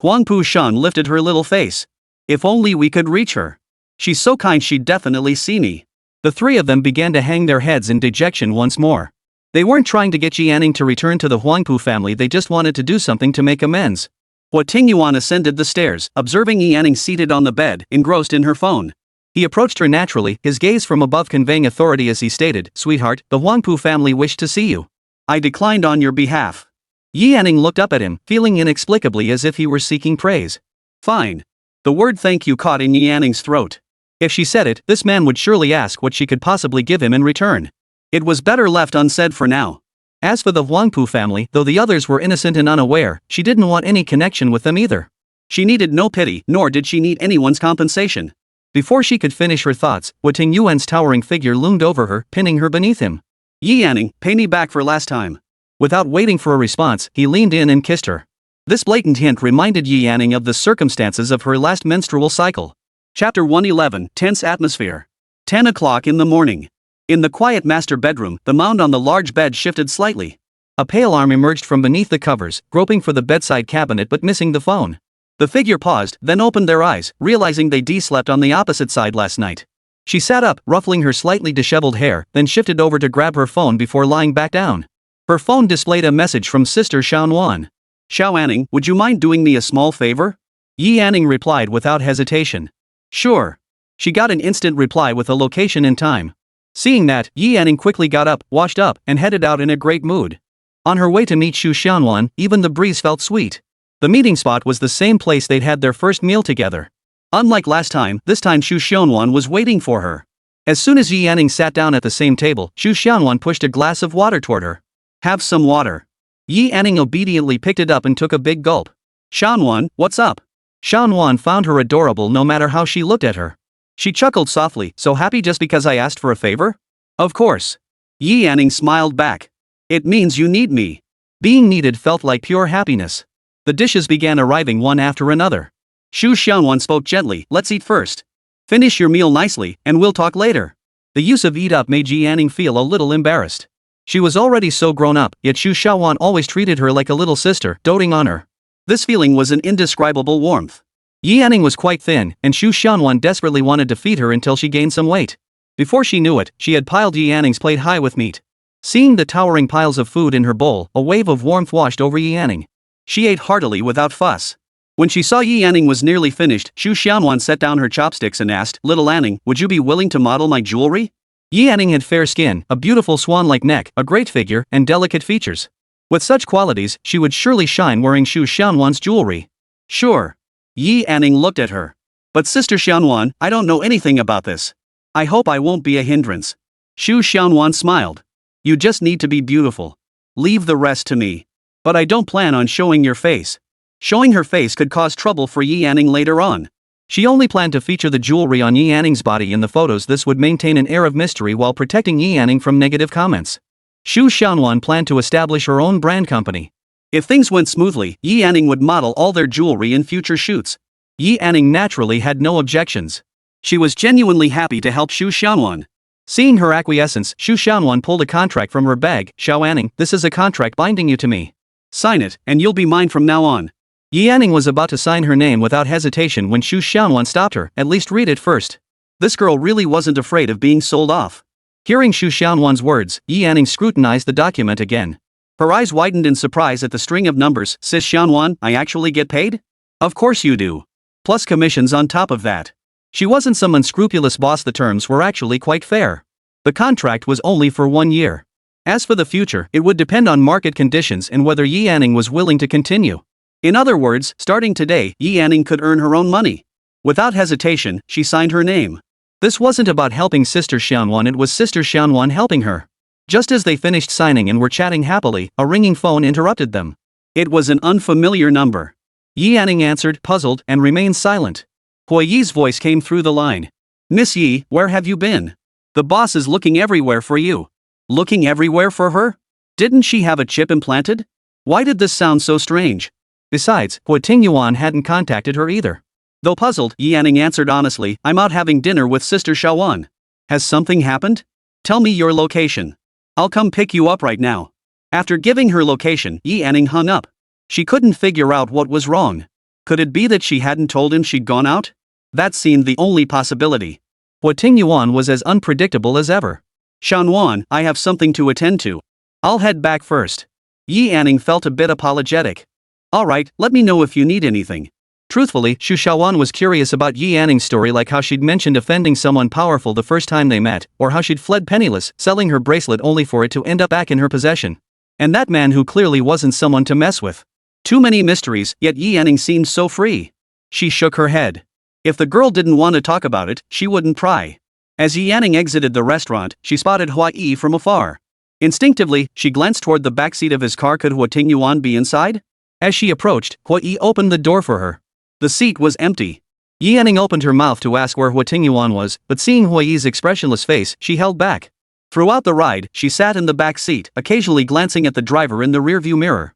Huangpu Shan lifted her little face. If only we could reach her. She's so kind she'd definitely see me. The three of them began to hang their heads in dejection once more. They weren't trying to get Jianning to return to the Huangpu family, they just wanted to do something to make amends. Huo Tingyuan ascended the stairs, observing Jianning seated on the bed, engrossed in her phone. He approached her naturally, his gaze from above conveying authority as he stated, "Sweetheart, the Huangpu family wished to see you." "I declined on your behalf." Jianning looked up at him, feeling inexplicably as if he were seeking praise. "Fine." The word thank you caught in Jianning's throat. If she said it, this man would surely ask what she could possibly give him in return. It was better left unsaid for now. As for the Huangpu family, though the others were innocent and unaware, she didn't want any connection with them either. She needed no pity, nor did she need anyone's compensation. Before she could finish her thoughts, Huo Tingyuan's towering figure loomed over her, pinning her beneath him. "Jianning, pay me back for last time." Without waiting for a response, he leaned in and kissed her. This blatant hint reminded Jianning of the circumstances of her last menstrual cycle. Chapter 111, Tense Atmosphere. 10 o'clock in the morning. In the quiet master bedroom, the mound on the large bed shifted slightly. A pale arm emerged from beneath the covers, groping for the bedside cabinet but missing the phone. The figure paused, then opened their eyes, realizing they slept on the opposite side last night. She sat up, ruffling her slightly disheveled hair, then shifted over to grab her phone before lying back down. Her phone displayed a message from Sister Xiaonuan. "Xiaoanning, would you mind doing me a small favor?" Jianning replied without hesitation. "Sure." She got an instant reply with a location and time. Seeing that, Jianning quickly got up, washed up, and headed out in a great mood. On her way to meet Xu Xiaonuan, even the breeze felt sweet. The meeting spot was the same place they'd had their first meal together. Unlike last time, this time Xu Xiaonuan was waiting for her. As soon as Jianning sat down at the same table, Xu Xiaonuan pushed a glass of water toward her. "Have some water." Jianning obediently picked it up and took a big gulp. "Xiaonuan, what's up?" Xiaonuan found her adorable no matter how she looked at her. She chuckled softly, "So happy just because I asked for a favor?" "Of course." Jianning smiled back. "It means you need me." Being needed felt like pure happiness. The dishes began arriving one after another. Xu Xiaonuan spoke gently, "Let's eat first. Finish your meal nicely, and we'll talk later." The use of "eat up" made Jianning feel a little embarrassed. She was already so grown up, yet Xu Xiaonuan always treated her like a little sister, doting on her. This feeling was an indescribable warmth. Jianning was quite thin, and Xu Xiaonuan desperately wanted to feed her until she gained some weight. Before she knew it, she had piled Jianning's plate high with meat. Seeing the towering piles of food in her bowl, a wave of warmth washed over Jianning. She ate heartily without fuss. When she saw Jianning was nearly finished, Xu Xiaonuan set down her chopsticks and asked, "Little Anning, would you be willing to model my jewelry?" Jianning had fair skin, a beautiful swan-like neck, a great figure, and delicate features. With such qualities, she would surely shine wearing Xu Xiaonuan's jewelry. "Sure." Jianning looked at her. "But Sister Xiaonuan, I don't know anything about this. I hope I won't be a hindrance." Xu Xiaonuan smiled. "You just need to be beautiful. Leave the rest to me." "But I don't plan on showing your face." Showing her face could cause trouble for Jianning later on. She only planned to feature the jewelry on Jianning's body in the photos. This would maintain an air of mystery while protecting Jianning from negative comments. Xu Xiaonuan planned to establish her own brand company. If things went smoothly, Jianning would model all their jewelry in future shoots. Jianning naturally had no objections. She was genuinely happy to help Xu Xiaonuan. Seeing her acquiescence, Xu Xiaonuan pulled a contract from her bag. "Xiaoanning, this is a contract binding you to me. Sign it, and you'll be mine from now on." Jianning was about to sign her name without hesitation when Xu Xiaonuan stopped her. "At least read it first." This girl really wasn't afraid of being sold off. Hearing Xu Xiaonuan's words, Jianning scrutinized the document again. Her eyes widened in surprise at the string of numbers. "Sis Xiaonuan, I actually get paid?" "Of course you do. Plus commissions on top of that." She wasn't some unscrupulous boss. The terms were actually quite fair. The contract was only for 1 year. As for the future, it would depend on market conditions and whether Jianning was willing to continue. In other words, starting today, Jianning could earn her own money. Without hesitation, she signed her name. This wasn't about helping Sister Xiaonuan, it was Sister Xiaonuan helping her. Just as they finished signing and were chatting happily, a ringing phone interrupted them. It was an unfamiliar number. Jianning answered, puzzled, and remained silent. Huo Yi's voice came through the line. "Miss Yi, where have you been? The boss is looking everywhere for you." Looking everywhere for her? Didn't she have a chip implanted? Why did this sound so strange? Besides, Huo Tingyuan hadn't contacted her either. Though puzzled, Jianning answered honestly, "I'm out having dinner with Sister Xiaowan." "Has something happened? Tell me your location. I'll come pick you up right now." After giving her location, Jianning hung up. She couldn't figure out what was wrong. Could it be that she hadn't told him she'd gone out? That seemed the only possibility. Huo Tingyuan was as unpredictable as ever. Shanwan, I have something to attend to. I'll head back first. Yi Anning felt a bit apologetic. Alright, let me know if you need anything. Truthfully, Xu Xiaowan was curious about Yi Anning's story, like how she'd mentioned offending someone powerful the first time they met, or how she'd fled penniless, selling her bracelet only for it to end up back in her possession. And that man who clearly wasn't someone to mess with. Too many mysteries, yet Yi Anning seemed so free. She shook her head. If the girl didn't want to talk about it, she wouldn't pry. As Yi Anning exited the restaurant, she spotted Hua Yi from afar. Instinctively, she glanced toward the backseat of his car. Could Huo Tingyuan be inside? As she approached, Hua Yi opened the door for her. The seat was empty. Yi Anning opened her mouth to ask where Huo Tingyuan was, but seeing Hua Yi's expressionless face, she held back. Throughout the ride, she sat in the back seat, occasionally glancing at the driver in the rearview mirror.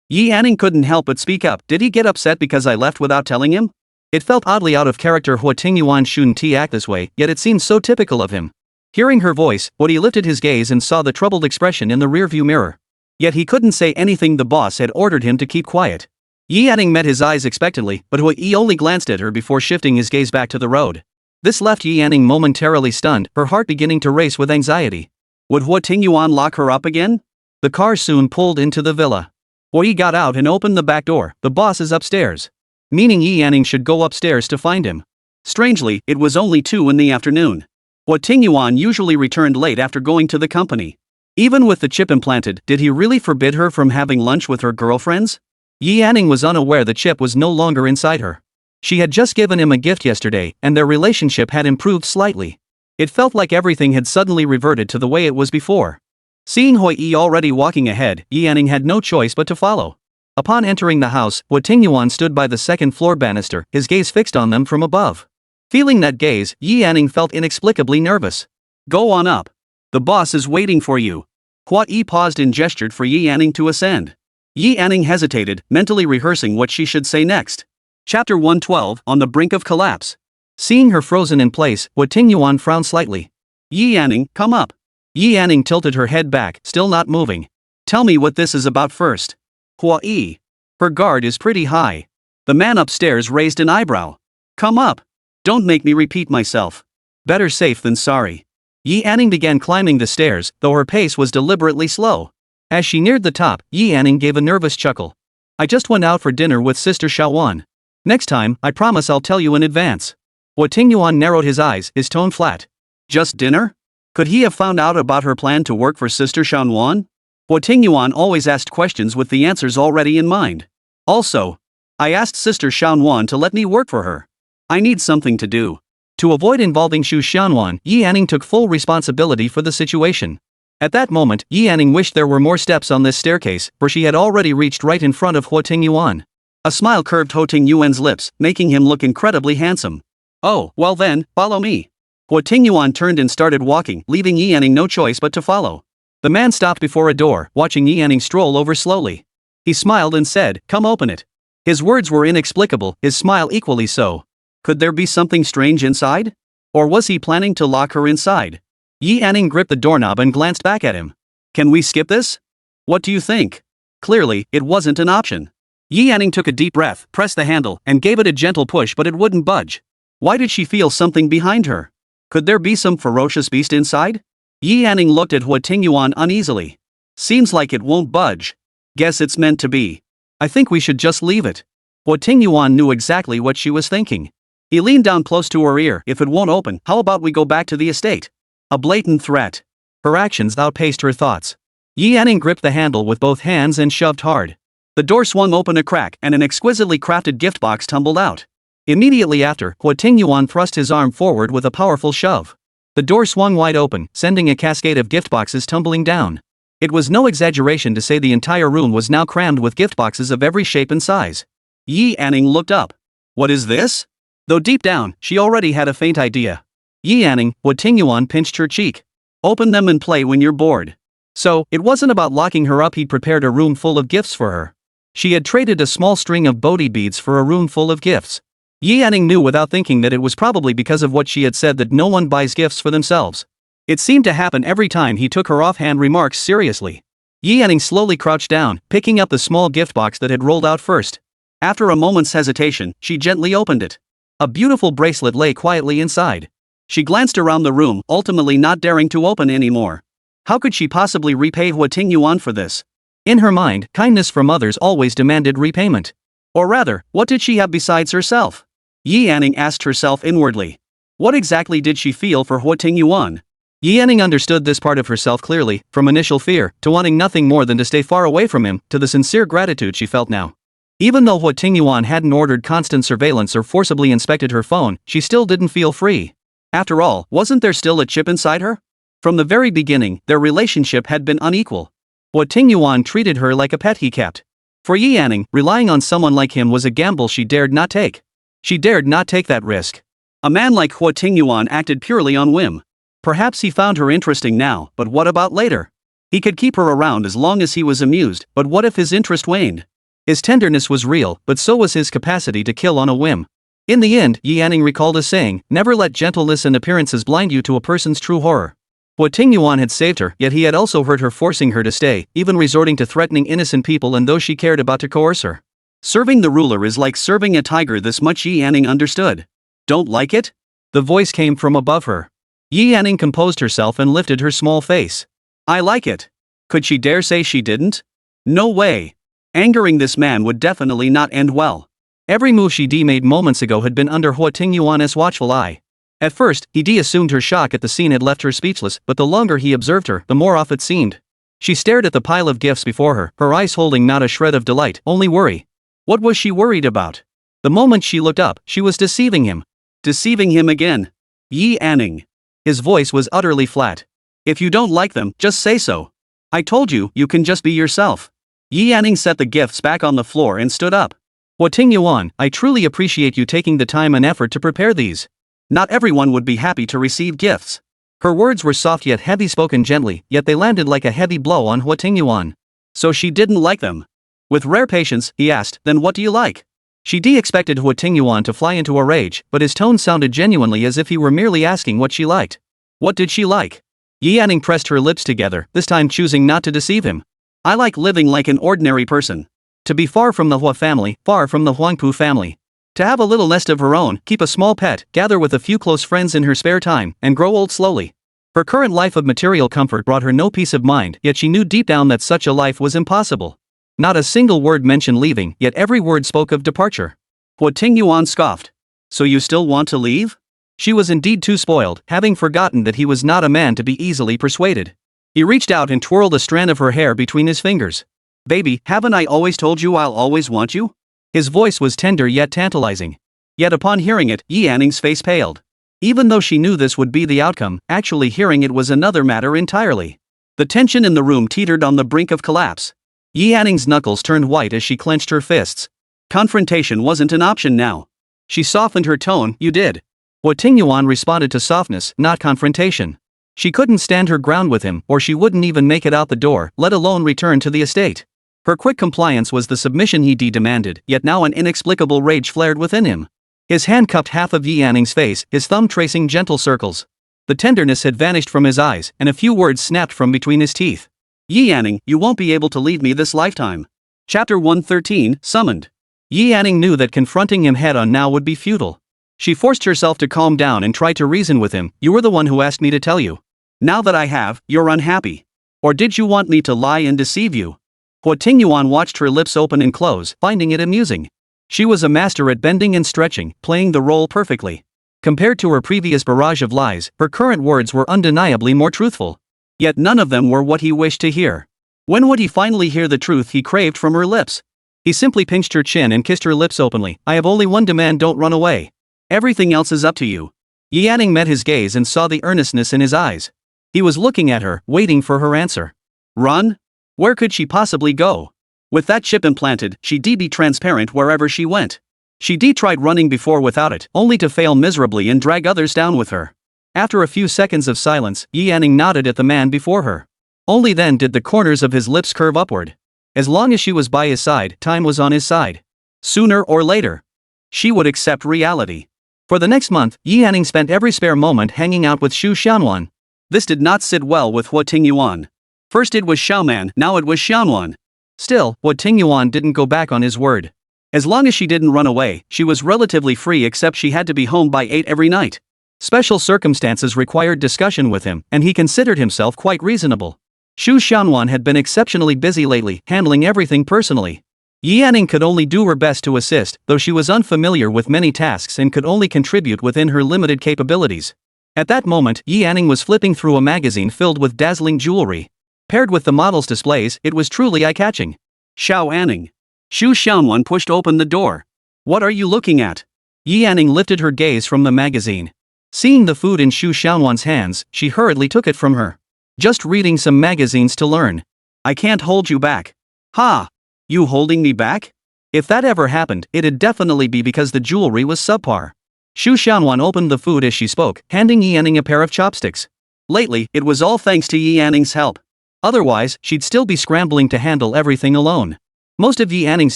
Yi Anning couldn't help but speak up. Did he get upset because I left without telling him? It felt oddly out of character. Huo Tingyuan shouldn't act this way, yet it seemed so typical of him. Hearing her voice, Huo Yi lifted his gaze and saw the troubled expression in the rearview mirror. Yet he couldn't say anything. The boss had ordered him to keep quiet. Yi Anning met his eyes expectantly, but Huo Yi only glanced at her before shifting his gaze back to the road. This left Yi Anning momentarily stunned, her heart beginning to race with anxiety. Would Huo Tingyuan lock her up again? The car soon pulled into the villa. Huo Yi got out and opened the back door. The boss is upstairs. Meaning Yi Anning should go upstairs to find him. Strangely, it was only 2 in the afternoon. Huo Tingyuan usually returned late after going to the company. Even with the chip implanted, did he really forbid her from having lunch with her girlfriends? Yi Anning was unaware the chip was no longer inside her. She had just given him a gift yesterday, and their relationship had improved slightly. It felt like everything had suddenly reverted to the way it was before. Seeing Huo Yi already walking ahead, Yi Anning had no choice but to follow. Upon entering the house, Huo Tingyuan stood by the second-floor banister, his gaze fixed on them from above. Feeling that gaze, Yi Anning felt inexplicably nervous. Go on up. The boss is waiting for you. Hua Yi paused and gestured for Yi Anning to ascend. Yi Anning hesitated, mentally rehearsing what she should say next. Chapter 112, On the Brink of Collapse. Seeing her frozen in place, Huo Tingyuan frowned slightly. Yi Anning, come up. Yi Anning tilted her head back, still not moving. Tell me what this is about first. Hua Yi. Her guard is pretty high. The man upstairs raised an eyebrow. Come up. Don't make me repeat myself. Better safe than sorry. Yi Anning began climbing the stairs, though her pace was deliberately slow. As she neared the top, Yi Anning gave a nervous chuckle. I just went out for dinner with Sister Xiaowan. Next time, I promise I'll tell you in advance. Huo Tingyuan narrowed his eyes, his tone flat. Just dinner? Could he have found out about her plan to work for Sister Xiaowan? Huo Tingyuan always asked questions with the answers already in mind. Also, I asked Sister Xiaowan to let me work for her. I need something to do. To avoid involving Xu Xiaowan, Yi Anning took full responsibility for the situation. At that moment, Yi Anning wished there were more steps on this staircase, for she had already reached right in front of Huo Tingyuan. A smile curved Huo Tingyuan's lips, making him look incredibly handsome. Oh, well then, follow me. Huo Tingyuan turned and started walking, leaving Yi Anning no choice but to follow. The man stopped before a door, watching Yi Anning stroll over slowly. He smiled and said, "Come open it." His words were inexplicable, his smile equally so. Could there be something strange inside? Or was he planning to lock her inside? Yi Anning gripped the doorknob and glanced back at him. Can we skip this? What do you think? Clearly, it wasn't an option. Yi Anning took a deep breath, pressed the handle, and gave it a gentle push, but it wouldn't budge. Why did she feel something behind her? Could there be some ferocious beast inside? Yi Anning looked at Huo Tingyuan uneasily. Seems like it won't budge. Guess it's meant to be. I think we should just leave it. Huo Tingyuan knew exactly what she was thinking. He leaned down close to her ear. If it won't open, how about we go back to the estate? A blatant threat. Her actions outpaced her thoughts. Yi Anning gripped the handle with both hands and shoved hard. The door swung open a crack and an exquisitely crafted gift box tumbled out. Immediately after, Huo Tingyuan thrust his arm forward with a powerful shove. The door swung wide open, sending a cascade of gift boxes tumbling down. It was no exaggeration to say the entire room was now crammed with gift boxes of every shape and size. Yi Anning looked up. What is this? Though deep down, she already had a faint idea. Yi Anning, Huo Tingyuan pinched her cheek. Open them and play when you're bored. So, it wasn't about locking her up. He'd prepared a room full of gifts for her. She had traded a small string of Bodhi beads for a room full of gifts. Yi Anning knew without thinking that it was probably because of what she had said that no one buys gifts for themselves. It seemed to happen every time he took her offhand remarks seriously. Yi Anning slowly crouched down, picking up the small gift box that had rolled out first. After a moment's hesitation, she gently opened it. A beautiful bracelet lay quietly inside. She glanced around the room, ultimately not daring to open anymore. How could she possibly repay Huo Tingyuan for this? In her mind, kindness from others always demanded repayment. Or rather, what did she have besides herself? Yi Yanning asked herself inwardly. What exactly did she feel for Huo Tingyuan? Yi Yanning understood this part of herself clearly, from initial fear, to wanting nothing more than to stay far away from him, to the sincere gratitude she felt now. Even though Huo Tingyuan hadn't ordered constant surveillance or forcibly inspected her phone, she still didn't feel free. After all, wasn't there still a chip inside her? From the very beginning, their relationship had been unequal. Huo Tingyuan treated her like a pet he kept. For Yi Yanning, relying on someone like him was a gamble she dared not take. She dared not take that risk. A man like Huo Tingyuan acted purely on whim. Perhaps he found her interesting now, but what about later? He could keep her around as long as he was amused, but what if his interest waned? His tenderness was real, but so was his capacity to kill on a whim. In the end, Yi Yanning recalled a saying, never let gentleness and appearances blind you to a person's true horror. Huo Tingyuan had saved her, yet he had also hurt her, forcing her to stay, even resorting to threatening innocent people and those she cared about to coerce her. Serving the ruler is like serving a tiger, this much Yi Yanning understood. Don't like it? The voice came from above her. Yi Yanning composed herself and lifted her small face. I like it. Could she dare say she didn't? No way. Angering this man would definitely not end well. Every move she made moments ago had been under Huo Tingyuan's watchful eye. At first, he assumed her shock at the scene had left her speechless, but the longer he observed her, the more off it seemed. She stared at the pile of gifts before her, her eyes holding not a shred of delight, only worry. What was she worried about? The moment she looked up, she was deceiving him. Deceiving him again. Yi Yanning. His voice was utterly flat. If you don't like them, just say so. I told you, you can just be yourself. Yi Yanning set the gifts back on the floor and stood up. Huo Tingyuan, I truly appreciate you taking the time and effort to prepare these. Not everyone would be happy to receive gifts. Her words were soft yet heavy, spoken gently, yet they landed like a heavy blow on Huo Tingyuan. So she didn't like them. With rare patience, he asked, then what do you like? She expected Huo Tingyuan to fly into a rage, but his tone sounded genuinely as if he were merely asking what she liked. What did she like? Yi Yanning pressed her lips together, this time choosing not to deceive him. I like living like an ordinary person. To be far from the Huo family, far from the Huangpu family. To have a little nest of her own, keep a small pet, gather with a few close friends in her spare time, and grow old slowly. Her current life of material comfort brought her no peace of mind, yet she knew deep down that such a life was impossible. Not a single word mentioned leaving, yet every word spoke of departure. Huo Tingyuan scoffed. So you still want to leave? She was indeed too spoiled, having forgotten that he was not a man to be easily persuaded. He reached out and twirled a strand of her hair between his fingers. Baby, haven't I always told you I'll always want you? His voice was tender yet tantalizing. Yet upon hearing it, Yi Yanning's face paled. Even though she knew this would be the outcome, actually hearing it was another matter entirely. The tension in the room teetered on the brink of collapse. Yi Yanning's knuckles turned white as she clenched her fists. Confrontation wasn't an option now. She softened her tone, you did. Huo Tingyuan responded to softness, not confrontation. She couldn't stand her ground with him, or she wouldn't even make it out the door, let alone return to the estate. Her quick compliance was the submission he demanded, yet now an inexplicable rage flared within him. His hand cupped half of Yi Yanning's face, his thumb tracing gentle circles. The tenderness had vanished from his eyes, and a few words snapped from between his teeth. Yi Yanning, you won't be able to leave me this lifetime. Chapter 113, Summoned. Yi Yanning knew that confronting him head-on now would be futile. She forced herself to calm down and try to reason with him. You were the one who asked me to tell you. Now that I have, you're unhappy. Or did you want me to lie and deceive you? Huo Tingyuan watched her lips open and close, finding it amusing. She was a master at bending and stretching, playing the role perfectly. Compared to her previous barrage of lies, her current words were undeniably more truthful. Yet none of them were what he wished to hear. When would he finally hear the truth he craved from her lips? He simply pinched her chin and kissed her lips openly. I have only one demand, don't run away. Everything else is up to you. Yi Yanning met his gaze and saw the earnestness in his eyes. He was looking at her, waiting for her answer. Run? Where could she possibly go? With that chip implanted, she'd be transparent wherever she went. She'd tried running before without it, only to fail miserably and drag others down with her. After a few seconds of silence, Yi Yanning nodded at the man before her. Only then did the corners of his lips curve upward. As long as she was by his side, time was on his side. Sooner or later, she would accept reality. For the next month, Yi Yanning spent every spare moment hanging out with Xu Xianwan. This did not sit well with Huo Tingyuan. First it was Xiaoman, now it was Xianwan. Still, Huo Tingyuan didn't go back on his word. As long as she didn't run away, she was relatively free, except she had to be home by 8 every night. Special circumstances required discussion with him, and he considered himself quite reasonable. Xu Xianwan had been exceptionally busy lately, handling everything personally. Yi Anning could only do her best to assist, though she was unfamiliar with many tasks and could only contribute within her limited capabilities. At that moment, Yi Anning was flipping through a magazine filled with dazzling jewelry. Paired with the model's displays, it was truly eye-catching. Xiao Anning. Xu Xianwan pushed open the door. What are you looking at? Yi Anning lifted her gaze from the magazine. Seeing the food in Xu Xianwan's hands, she hurriedly took it from her. Just reading some magazines to learn. I can't hold you back. Ha! You holding me back? If that ever happened, it'd definitely be because the jewelry was subpar. Xu Xianwan opened the food as she spoke, handing Yi Anning a pair of chopsticks. Lately, it was all thanks to Yi Anning's help. Otherwise, she'd still be scrambling to handle everything alone. Most of Yi Anning's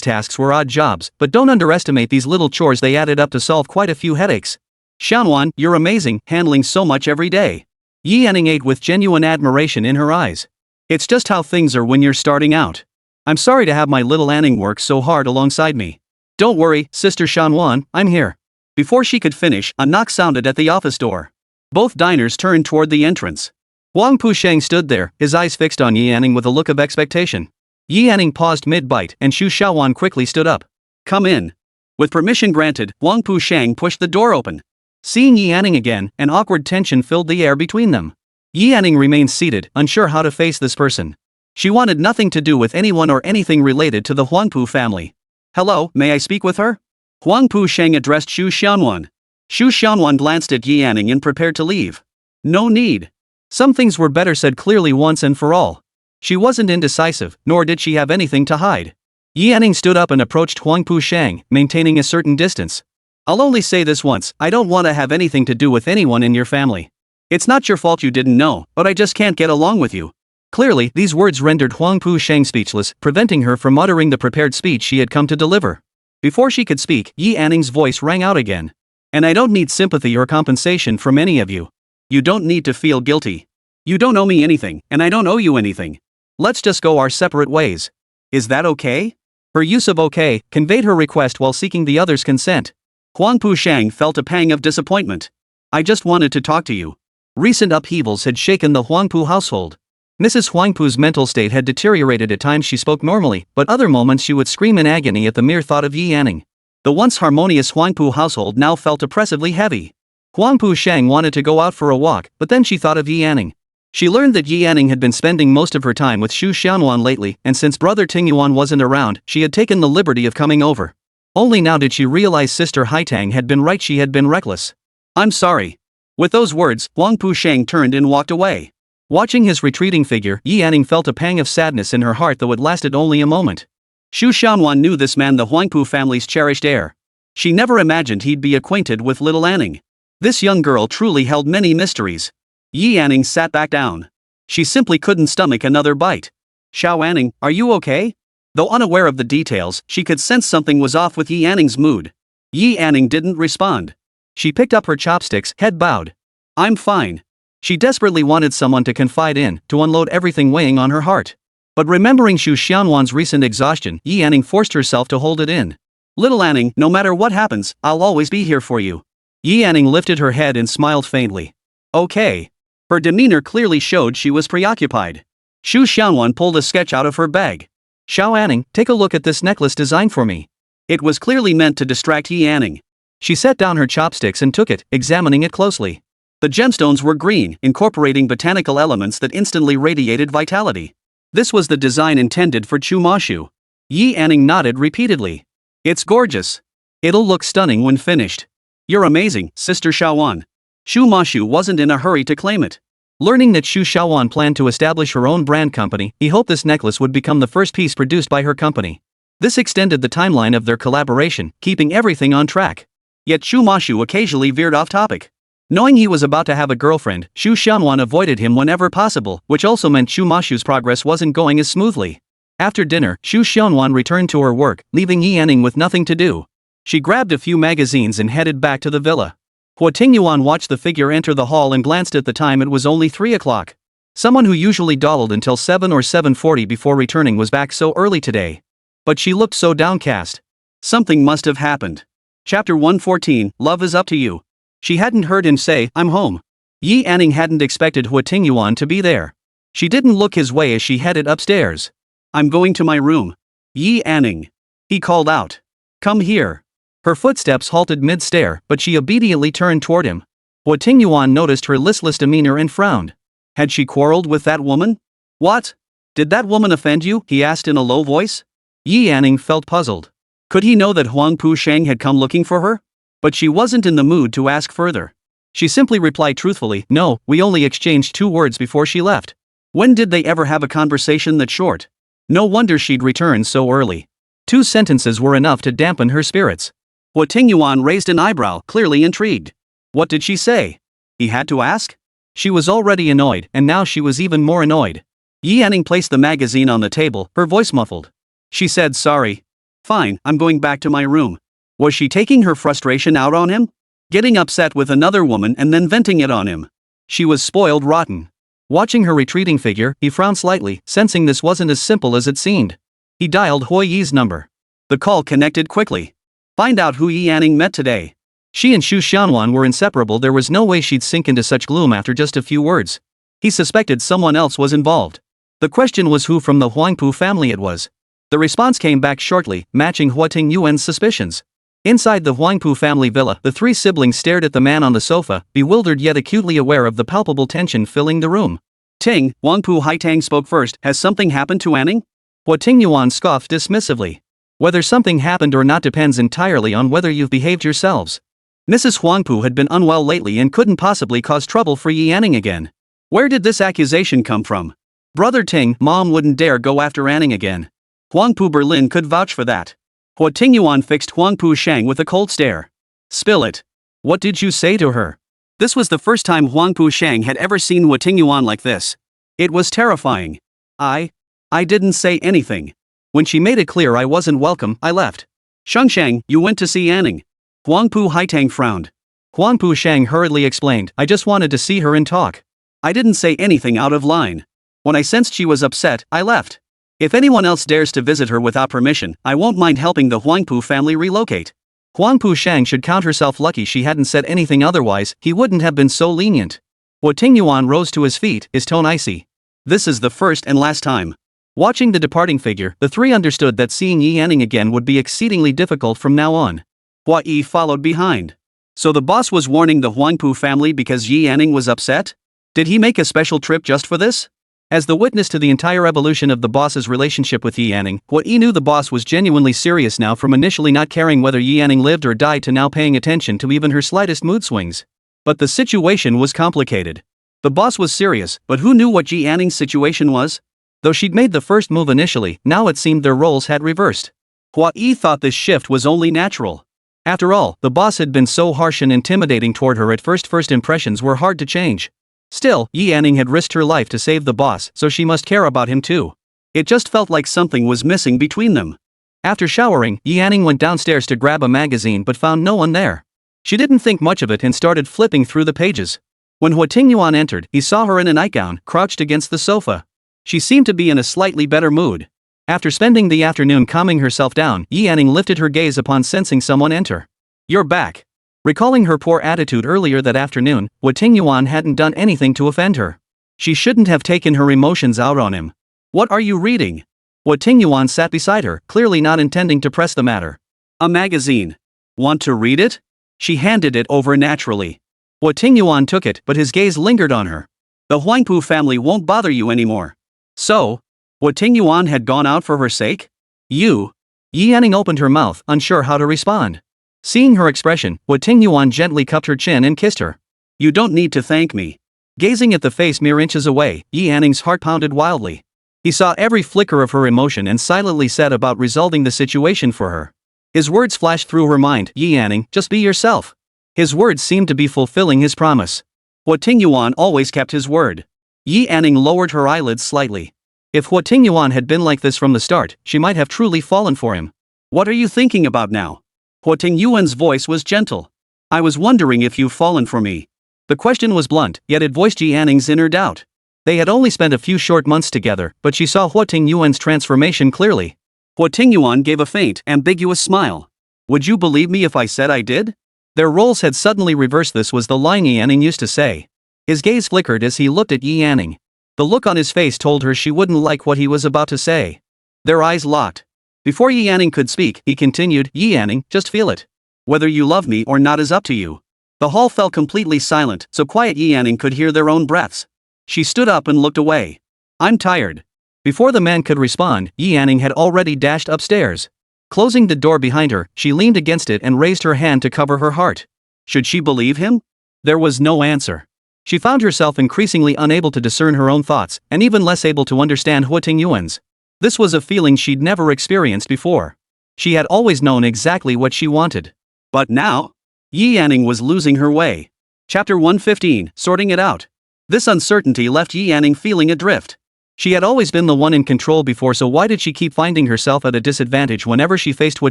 tasks were odd jobs, but don't underestimate these little chores, they added up to solve quite a few headaches. Xianwan, you're amazing, handling so much every day. Yi Anning ate with genuine admiration in her eyes. It's just how things are when you're starting out. I'm sorry to have my little Anning work so hard alongside me. Don't worry, Sister Xianwan, I'm here. Before she could finish, a knock sounded at the office door. Both diners turned toward the entrance. Huang Pusheng stood there, his eyes fixed on Yi Anning with a look of expectation. Yi Anning paused mid-bite and Xu Xiaowan quickly stood up. Come in. With permission granted, Huang Pusheng pushed the door open. Seeing Yi Anning again, an awkward tension filled the air between them. Yi Anning remained seated, unsure how to face this person. She wanted nothing to do with anyone or anything related to the Huangpu family. Hello, may I speak with her? Huang Pusheng addressed Xu Xianwan. Xu Xianwan glanced at Yi Anning and prepared to leave. No need. Some things were better said clearly once and for all. She wasn't indecisive, nor did she have anything to hide. Yi Anning stood up and approached Huang Pusheng, maintaining a certain distance. I'll only say this once, I don't want to have anything to do with anyone in your family. It's not your fault you didn't know, but I just can't get along with you. Clearly, these words rendered Huang Pusheng speechless, preventing her from uttering the prepared speech she had come to deliver. Before she could speak, Yi Anning's voice rang out again. And I don't need sympathy or compensation from any of you. You don't need to feel guilty. You don't owe me anything, and I don't owe you anything. Let's just go our separate ways. Is that okay? Her use of okay conveyed her request while seeking the other's consent. Huang Pusheng felt a pang of disappointment. I just wanted to talk to you. Recent upheavals had shaken the Huangpu household. Mrs. Huangpu's mental state had deteriorated. At times she spoke normally, but other moments she would scream in agony at the mere thought of Yi Anning. The once harmonious Huangpu household now felt oppressively heavy. Huang Pusheng wanted to go out for a walk, but then she thought of Yi Anning. She learned that Yi Anning had been spending most of her time with Xu Xianwan lately, and since brother Tingyuan wasn't around, she had taken the liberty of coming over. Only now did she realize Sister Haitang had been right, she had been reckless. I'm sorry. With those words, Huang Pusheng turned and walked away. Watching his retreating figure, Yi Anning felt a pang of sadness in her heart, though it lasted only a moment. Xu Xianwan knew this man, the Huangpu family's cherished heir. She never imagined he'd be acquainted with little Anning. This young girl truly held many mysteries. Yi Anning sat back down. She simply couldn't stomach another bite. Xiao Anning, are you okay? Though unaware of the details, she could sense something was off with Yi Anning's mood. Yi Anning didn't respond. She picked up her chopsticks, head bowed. I'm fine. She desperately wanted someone to confide in, to unload everything weighing on her heart. But remembering Xu Xianwan's recent exhaustion, Yi Anning forced herself to hold it in. Little Anning, no matter what happens, I'll always be here for you. Yi Anning lifted her head and smiled faintly. Okay. Her demeanor clearly showed she was preoccupied. Xu Xianwan pulled a sketch out of her bag. Xiao Anning, take a look at this necklace design for me. It was clearly meant to distract Yi Anning. She set down her chopsticks and took it, examining it closely. The gemstones were green, incorporating botanical elements that instantly radiated vitality. This was the design intended for Chu Mashu. Yi Anning nodded repeatedly. It's gorgeous. It'll look stunning when finished. You're amazing, Sister Xiaowan. Xu Mashu wasn't in a hurry to claim it. Learning that Xu Xiaowan planned to establish her own brand company, he hoped this necklace would become the first piece produced by her company. This extended the timeline of their collaboration, keeping everything on track. Yet Xu Mashu occasionally veered off topic. Knowing he was about to have a girlfriend, Xu Xianwan avoided him whenever possible, which also meant Xu Mashu's progress wasn't going as smoothly. After dinner, Xu Xianwan returned to her work, leaving Yi Anning with nothing to do. She grabbed a few magazines and headed back to the villa. Huo Tingyuan watched the figure enter the hall and glanced at the time. It was only 3 o'clock. Someone who usually dawdled until 7 or 7:40 before returning was back so early today. But she looked so downcast. Something must have happened. Chapter 114, Love is Up to You. She hadn't heard him say, "I'm home." Yi Anning hadn't expected Huo Tingyuan to be there. She didn't look his way as she headed upstairs. "I'm going to my room." "Yi Anning," he called out. "Come here." Her footsteps halted mid-stair, but she obediently turned toward him. Huo Tingyuan noticed her listless demeanor and frowned. Had she quarreled with that woman? "What? Did that woman offend you?" he asked in a low voice. Yi Anning felt puzzled. Could he know that Huang Pu Sheng had come looking for her? But she wasn't in the mood to ask further. She simply replied truthfully, "No, we only exchanged 2 words before she left." When did they ever have a conversation that short? No wonder she'd returned so early. 2 sentences were enough to dampen her spirits. Huo Tingyuan raised an eyebrow, clearly intrigued. What did she say? He had to ask? She was already annoyed, and now she was even more annoyed. Yi Anning placed the magazine on the table, her voice muffled. She said, "Sorry. Fine, I'm going back to my room." Was she taking her frustration out on him? Getting upset with another woman and then venting it on him? She was spoiled rotten. Watching her retreating figure, he frowned slightly, sensing this wasn't as simple as it seemed. He dialed Hui Yi's number. The call connected quickly. Find out who Yi Anning met today. She and Xu Xianwan were inseparable. There was no way she'd sink into such gloom after just a few words. He suspected someone else was involved. The question was who from the Huangpu family it was. The response came back shortly, matching Huo Tingyuan's suspicions. Inside the Huangpu family villa, the 3 siblings stared at the man on the sofa, bewildered yet acutely aware of the palpable tension filling the room. "Ting," Huangpu Haitang spoke first, "has something happened to Anning?" Huo Tingyuan scoffed dismissively. "Whether something happened or not depends entirely on whether you've behaved yourselves. Mrs. Huangpu had been unwell lately and couldn't possibly cause trouble for Yi Anning again. Where did this accusation come from? Brother Ting, Mom wouldn't dare go after Anning again. Huangpu Berlin could vouch for that." Huo Tingyuan fixed Huangpu Sheng with a cold stare. "Spill it. What did you say to her?" This was the first time Huangpu Sheng had ever seen Huo Tingyuan like this. It was terrifying. I didn't say anything. When she made it clear I wasn't welcome, I left." "Shengsheng, you went to see Anning." Huangpu Haitang frowned. Huangpu Sheng hurriedly explained, "I just wanted to see her and talk. I didn't say anything out of line. When I sensed she was upset, I left. If anyone else dares to visit her without permission, I won't mind helping the Huangpu family relocate." Huangpu Sheng should count herself lucky she hadn't said anything, otherwise, he wouldn't have been so lenient. Huo Tingyuan rose to his feet, his tone icy. "This is the first and last time." Watching the departing figure, the 3 understood that seeing Yi Anning again would be exceedingly difficult from now on. Hua Yi followed behind. So the boss was warning the Huangpu family because Yi Anning was upset? Did he make a special trip just for this? As the witness to the entire evolution of the boss's relationship with Yi Anning, Hua Yi knew the boss was genuinely serious now, from initially not caring whether Yi Anning lived or died to now paying attention to even her slightest mood swings. But the situation was complicated. The boss was serious, but who knew what Yi Anning's situation was? Though she'd made the first move initially, now it seemed their roles had reversed. Hua Yi thought this shift was only natural. After all, the boss had been so harsh and intimidating toward her at first. First impressions were hard to change. Still, Yi Anning had risked her life to save the boss, so she must care about him too. It just felt like something was missing between them. After showering, Yi Anning went downstairs to grab a magazine but found no one there. She didn't think much of it and started flipping through the pages. When Huo Tingyuan entered, he saw her in a nightgown, crouched against the sofa. She seemed to be in a slightly better mood. After spending the afternoon calming herself down, Yi Anning lifted her gaze upon sensing someone enter. "You're back." Recalling her poor attitude earlier that afternoon, Huo Tingyuan hadn't done anything to offend her. She shouldn't have taken her emotions out on him. "What are you reading?" Huo Tingyuan sat beside her, clearly not intending to press the matter. "A magazine. Want to read it?" She handed it over naturally. Huo Tingyuan took it, but his gaze lingered on her. "The Huangpu family won't bother you anymore." "So? Huo Tingyuan had gone out for her sake? You?" Yi Anning opened her mouth, unsure how to respond. Seeing her expression, Huo Tingyuan gently cupped her chin and kissed her. "You don't need to thank me." Gazing at the face mere inches away, Yi Anning's heart pounded wildly. He saw every flicker of her emotion and silently set about resolving the situation for her. His words flashed through her mind, "Yi Anning, just be yourself." His words seemed to be fulfilling his promise. Huo Tingyuan always kept his word. Yi Anning lowered her eyelids slightly. If Huo Tingyuan had been like this from the start, she might have truly fallen for him. "What are you thinking about now?" Huo Tingyuan's voice was gentle. "I was wondering if you've fallen for me." The question was blunt, yet it voiced Yi Anning's inner doubt. They had only spent a few short months together, but she saw Huo Tingyuan's transformation clearly. Huo Tingyuan gave a faint, ambiguous smile. "Would you believe me if I said I did?" Their roles had suddenly reversed. This was the line Yi Yanning used to say. His gaze flickered as he looked at Yi Yanning. The look on his face told her she wouldn't like what he was about to say. Their eyes locked. Before Yi Yanning could speak, he continued, Yi Yanning, just feel it. Whether you love me or not is up to you. The hall fell completely silent, so quiet Yi Yanning could hear their own breaths. She stood up and looked away. I'm tired. Before the man could respond, Yi Yanning had already dashed upstairs. Closing the door behind her, she leaned against it and raised her hand to cover her heart. Should she believe him? There was no answer. She found herself increasingly unable to discern her own thoughts, and even less able to understand Huo Tingyuan's. This was a feeling she'd never experienced before. She had always known exactly what she wanted. But now? Yi Yanning was losing her way. Chapter 115, Sorting It Out. This uncertainty left Yi Yanning feeling adrift. She had always been the one in control before, so why did she keep finding herself at a disadvantage whenever she faced Huo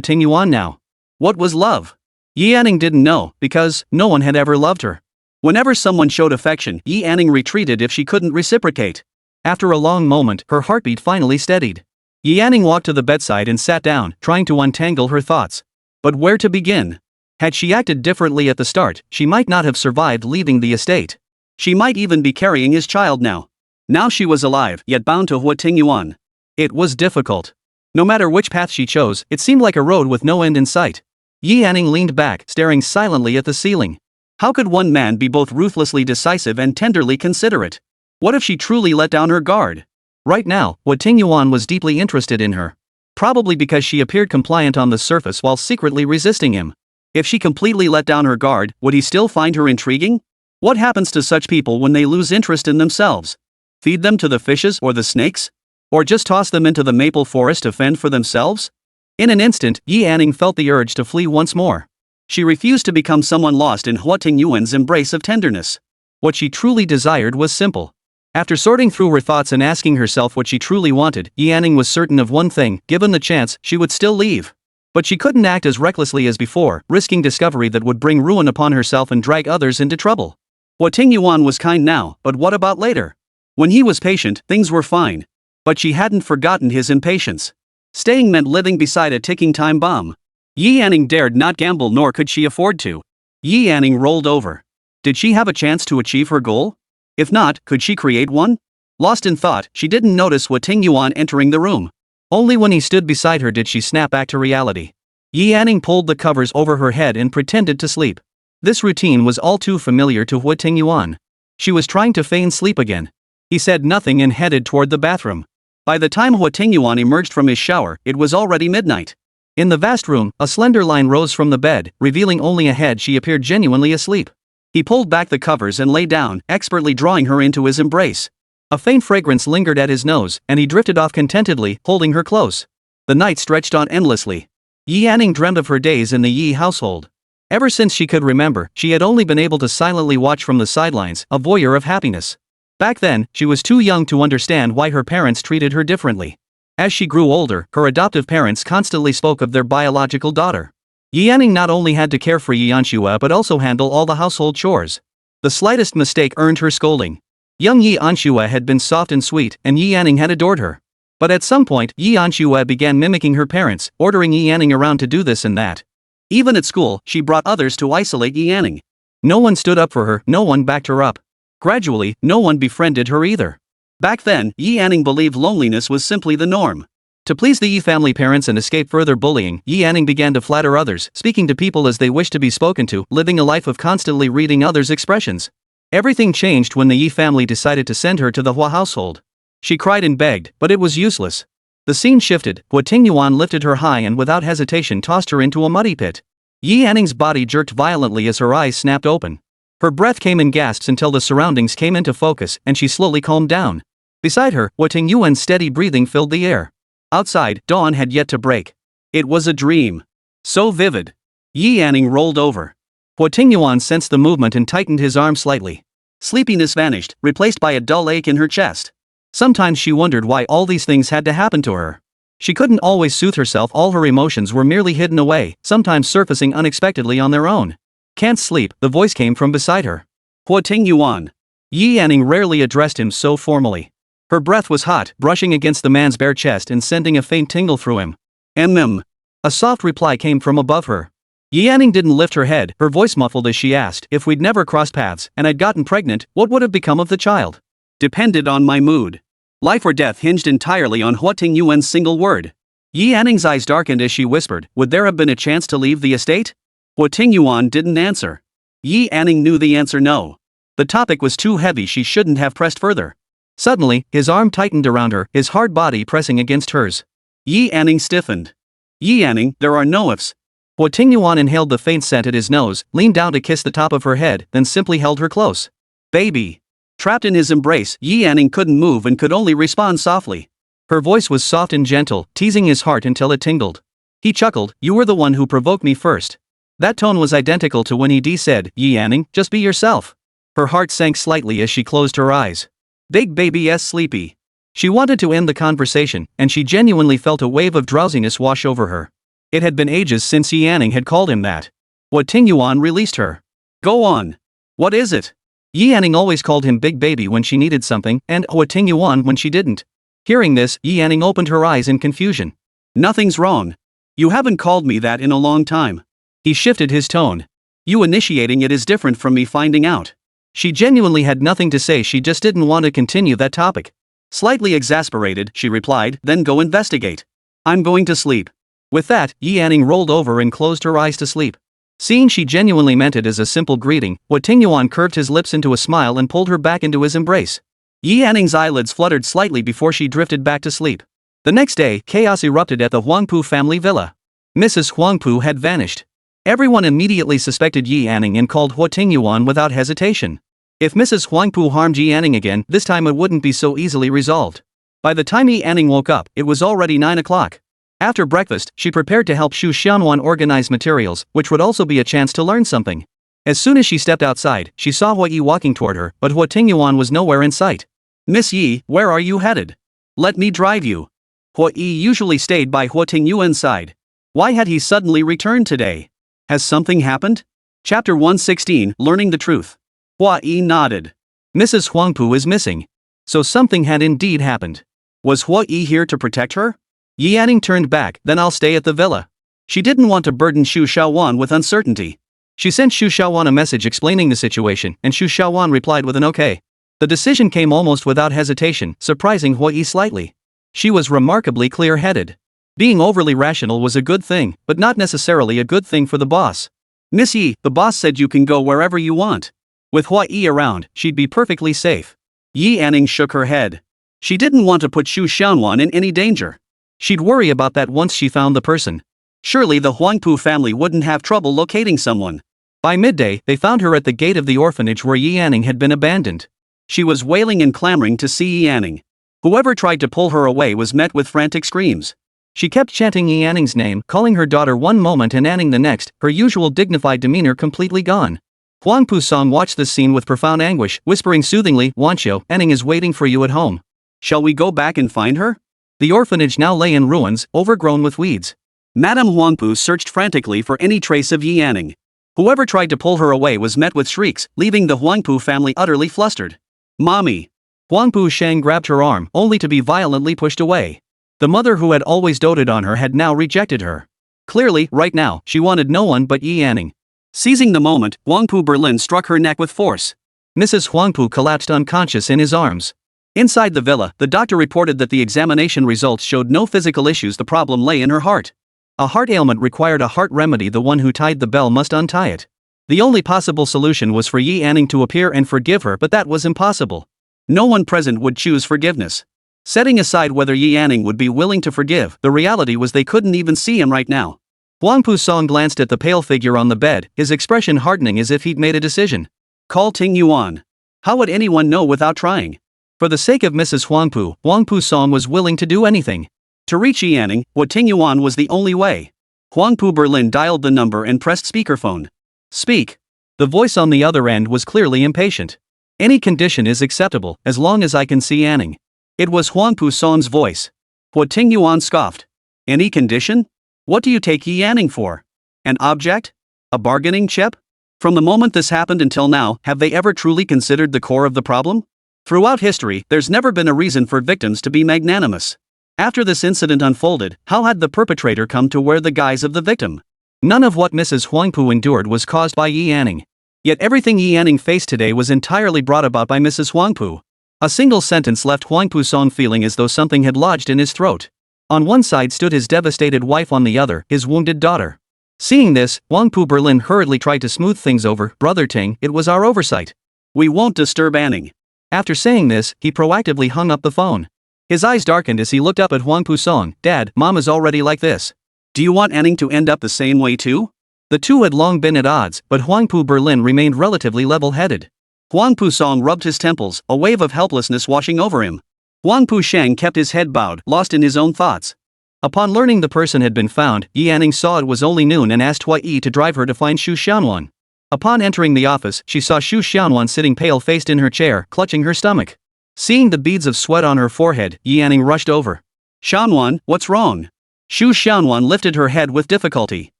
Tingyuan now? What was love? Yi Yanning didn't know, because no one had ever loved her. Whenever someone showed affection, Yi Yanning retreated if she couldn't reciprocate. After a long moment, her heartbeat finally steadied. Yi Yanning walked to the bedside and sat down, trying to untangle her thoughts. But where to begin? Had she acted differently at the start, she might not have survived leaving the estate. She might even be carrying his child now. Now she was alive, yet bound to Huo Tingyuan. It was difficult. No matter which path she chose, it seemed like a road with no end in sight. Yi Yanning leaned back, staring silently at the ceiling. How could one man be both ruthlessly decisive and tenderly considerate? What if she truly let down her guard? Right now, Huo Tingyuan was deeply interested in her. Probably because she appeared compliant on the surface while secretly resisting him. If she completely let down her guard, would he still find her intriguing? What happens to such people when they lose interest in themselves? Feed them to the fishes or the snakes? Or just toss them into the maple forest to fend for themselves? In an instant, Yi Yanning felt the urge to flee once more. She refused to become someone lost in Huo Tingyuan's embrace of tenderness. What she truly desired was simple. After sorting through her thoughts and asking herself what she truly wanted, Yi Yanning was certain of one thing: given the chance, she would still leave. But she couldn't act as recklessly as before, risking discovery that would bring ruin upon herself and drag others into trouble. Huo Tingyuan was kind now, but what about later? When he was patient, things were fine. But she hadn't forgotten his impatience. Staying meant living beside a ticking time bomb. Yi Yanning dared not gamble, nor could she afford to. Yi Yanning rolled over. Did she have a chance to achieve her goal? If not, could she create one? Lost in thought, she didn't notice Huo Tingyuan entering the room. Only when he stood beside her did she snap back to reality. Yi Yanning pulled the covers over her head and pretended to sleep. This routine was all too familiar to Huo Tingyuan. She was trying to feign sleep again. He said nothing and headed toward the bathroom. By the time Huo Tingyuan emerged from his shower, it was already midnight. In the vast room, a slender line rose from the bed, revealing only a head. She appeared genuinely asleep. He pulled back the covers and lay down, expertly drawing her into his embrace. A faint fragrance lingered at his nose, and he drifted off contentedly, holding her close. The night stretched on endlessly. Yi Yanning dreamed of her days in the Yi household. Ever since she could remember, she had only been able to silently watch from the sidelines, a voyeur of happiness. Back then, she was too young to understand why her parents treated her differently. As she grew older, her adoptive parents constantly spoke of their biological daughter. Yi Yanning not only had to care for Yi Anshua but also handle all the household chores. The slightest mistake earned her scolding. Young Yi Anshua had been soft and sweet, and Yi Yanning had adored her. But at some point, Yi Anshua began mimicking her parents, ordering Yi Yanning around to do this and that. Even at school, she brought others to isolate Yi Yanning. No one stood up for her, no one backed her up. Gradually, no one befriended her either. Back then, Yi Yanning believed loneliness was simply the norm. To please the Yi family parents and escape further bullying, Yi Yanning began to flatter others, speaking to people as they wished to be spoken to, living a life of constantly reading others' expressions. Everything changed when the Yi family decided to send her to the Hua household. She cried and begged, but it was useless. The scene shifted. Huo Tingyuan lifted her high and without hesitation tossed her into a muddy pit. Yi Yanning's body jerked violently as her eyes snapped open. Her breath came in gasps until the surroundings came into focus and she slowly calmed down. Beside her, Huo Tingyuan's steady breathing filled the air. Outside, dawn had yet to break. It was a dream. So vivid. Yi Yanning rolled over. Huo Tingyuan sensed the movement and tightened his arm slightly. Sleepiness vanished, replaced by a dull ache in her chest. Sometimes she wondered why all these things had to happen to her. She couldn't always soothe herself. All her emotions were merely hidden away, sometimes surfacing unexpectedly on their own. Can't sleep, the voice came from beside her. Huo Tingyuan. Yi Yanning rarely addressed him so formally. Her breath was hot, brushing against the man's bare chest and sending a faint tingle through him. A soft reply came from above her. Yi Anning didn't lift her head, her voice muffled as she asked, if we'd never crossed paths, and I'd gotten pregnant, what would have become of the child? Depended on my mood. Life or death hinged entirely on Huo Tingyuan's single word. Yi Anning's eyes darkened as she whispered, would there have been a chance to leave the estate? Huo Tingyuan didn't answer. Yi Anning knew the answer no. The topic was too heavy, she shouldn't have pressed further. Suddenly, his arm tightened around her, his hard body pressing against hers. Yi Anning stiffened. Yi Anning, there are no ifs. Huo Tingyuan inhaled the faint scent at his nose, leaned down to kiss the top of her head, then simply held her close. Baby. Trapped in his embrace, Yi Anning couldn't move and could only respond softly. Her voice was soft and gentle, teasing his heart until it tingled. He chuckled, you were the one who provoked me first. That tone was identical to when he said, Yi Anning, just be yourself. Her heart sank slightly as she closed her eyes. Big baby's sleepy. She wanted to end the conversation, and she genuinely felt a wave of drowsiness wash over her. It had been ages since Yi Anning had called him that. Huo Tingyuan released her. Go on. What is it? Yi Anning always called him Big Baby when she needed something, and Huo Tingyuan when she didn't. Hearing this, Yi Anning opened her eyes in confusion. Nothing's wrong. You haven't called me that in a long time. He shifted his tone. You initiating it is different from me finding out. She genuinely had nothing to say, she just didn't want to continue that topic. Slightly exasperated, she replied, then go investigate. I'm going to sleep. With that, Yi Anning rolled over and closed her eyes to sleep. Seeing she genuinely meant it as a simple greeting, Huo Tingyuan curved his lips into a smile and pulled her back into his embrace. Yi Anning's eyelids fluttered slightly before she drifted back to sleep. The next day, chaos erupted at the Huangpu family villa. Mrs. Huangpu had vanished. Everyone immediately suspected Yi Anning and called Huo Tingyuan without hesitation. If Mrs. Huangpu harmed Yi Anning again, this time it wouldn't be so easily resolved. By the time Yi Anning woke up, it was already 9 o'clock. After breakfast, she prepared to help Xu Xianwan organize materials, which would also be a chance to learn something. As soon as she stepped outside, she saw Huo Yi walking toward her, but Huo Tingyuan was nowhere in sight. Miss Yi, where are you headed? Let me drive you. Huo Yi usually stayed by Huo Tingyuan's side. Why had he suddenly returned today? Has something happened? Chapter 116, Learning the Truth. Huo Yi nodded. Mrs. Huangpu is missing. So something had indeed happened. Was Huo Yi here to protect her? Yi Anning turned back, then I'll stay at the villa. She didn't want to burden Xu Xiaowan with uncertainty. She sent Xu Xiaowan a message explaining the situation, and Xu Xiaowan replied with an okay. The decision came almost without hesitation, surprising Huo Yi slightly. She was remarkably clear-headed. Being overly rational was a good thing, but not necessarily a good thing for the boss. Miss Yi, the boss said you can go wherever you want. With Huo Yi around, she'd be perfectly safe. Yi Anning shook her head. She didn't want to put Xu Xiaowan in any danger. She'd worry about that once she found the person. Surely the Huangpu family wouldn't have trouble locating someone. By midday, they found her at the gate of the orphanage where Yi Anning had been abandoned. She was wailing and clamoring to see Yi Anning. Whoever tried to pull her away was met with frantic screams. She kept chanting Yi Anning's name, calling her daughter one moment and Anning the next, her usual dignified demeanor completely gone. Huangpu Song watched this scene with profound anguish, whispering soothingly, Wanqiu, Anning is waiting for you at home. Shall we go back and find her? The orphanage now lay in ruins, overgrown with weeds. Madame Huangpu searched frantically for any trace of Yi Anning. Whoever tried to pull her away was met with shrieks, leaving the Huangpu family utterly flustered. Mommy! Huangpu Shang grabbed her arm, only to be violently pushed away. The mother who had always doted on her had now rejected her. Clearly, right now, she wanted no one but Yi Anning. Seizing the moment, Huangpu Berlin struck her neck with force. Mrs. Huangpu collapsed unconscious in his arms. Inside the villa, the doctor reported that the examination results showed no physical issues, the problem lay in her heart. A heart ailment required a heart remedy, the one who tied the bell must untie it. The only possible solution was for Yi Anning to appear and forgive her, but that was impossible. No one present would choose forgiveness. Setting aside whether Yi Anning would be willing to forgive, the reality was they couldn't even see him right now. Huangpu Song glanced at the pale figure on the bed, his expression hardening as if he'd made a decision. Call Tingyuan. How would anyone know without trying? For the sake of Mrs. Huangpu, Huangpu Song was willing to do anything. To reach Yi Anning, Huo Tingyuan was the only way. Huangpu Berlin dialed the number and pressed speakerphone. Speak. The voice on the other end was clearly impatient. Any condition is acceptable, as long as I can see Anning. It was Huangpu Song's voice. Huo Tingyuan scoffed. Any condition? What do you take Yi Anning for? An object? A bargaining chip? From the moment this happened until now, have they ever truly considered the core of the problem? Throughout history, there's never been a reason for victims to be magnanimous. After this incident unfolded, how had the perpetrator come to wear the guise of the victim? None of what Mrs. Huangpu endured was caused by Yi Anning. Yet everything Yi Anning faced today was entirely brought about by Mrs. Huangpu. A single sentence left Huangpu Song feeling as though something had lodged in his throat. On one side stood his devastated wife, on the other, his wounded daughter. Seeing this, Huangpu Berlin hurriedly tried to smooth things over. Brother Ting, it was our oversight. We won't disturb Anning. After saying this, he proactively hung up the phone. His eyes darkened as he looked up at Huangpu Song. Dad, Mom is already like this. Do you want Anning to end up the same way too? The two had long been at odds, but Huangpu Berlin remained relatively level-headed. Huangpu Song rubbed his temples, a wave of helplessness washing over him. Huangpu Shang kept his head bowed, lost in his own thoughts. Upon learning the person had been found, Yi Anning saw it was only noon and asked Hua Yi to drive her to find Xu Xianwan. Upon entering the office, she saw Xu Xianwan sitting pale-faced in her chair, clutching her stomach. Seeing the beads of sweat on her forehead, Yi Anning rushed over. Xianwan, what's wrong? Xu Xianwan lifted her head with difficulty.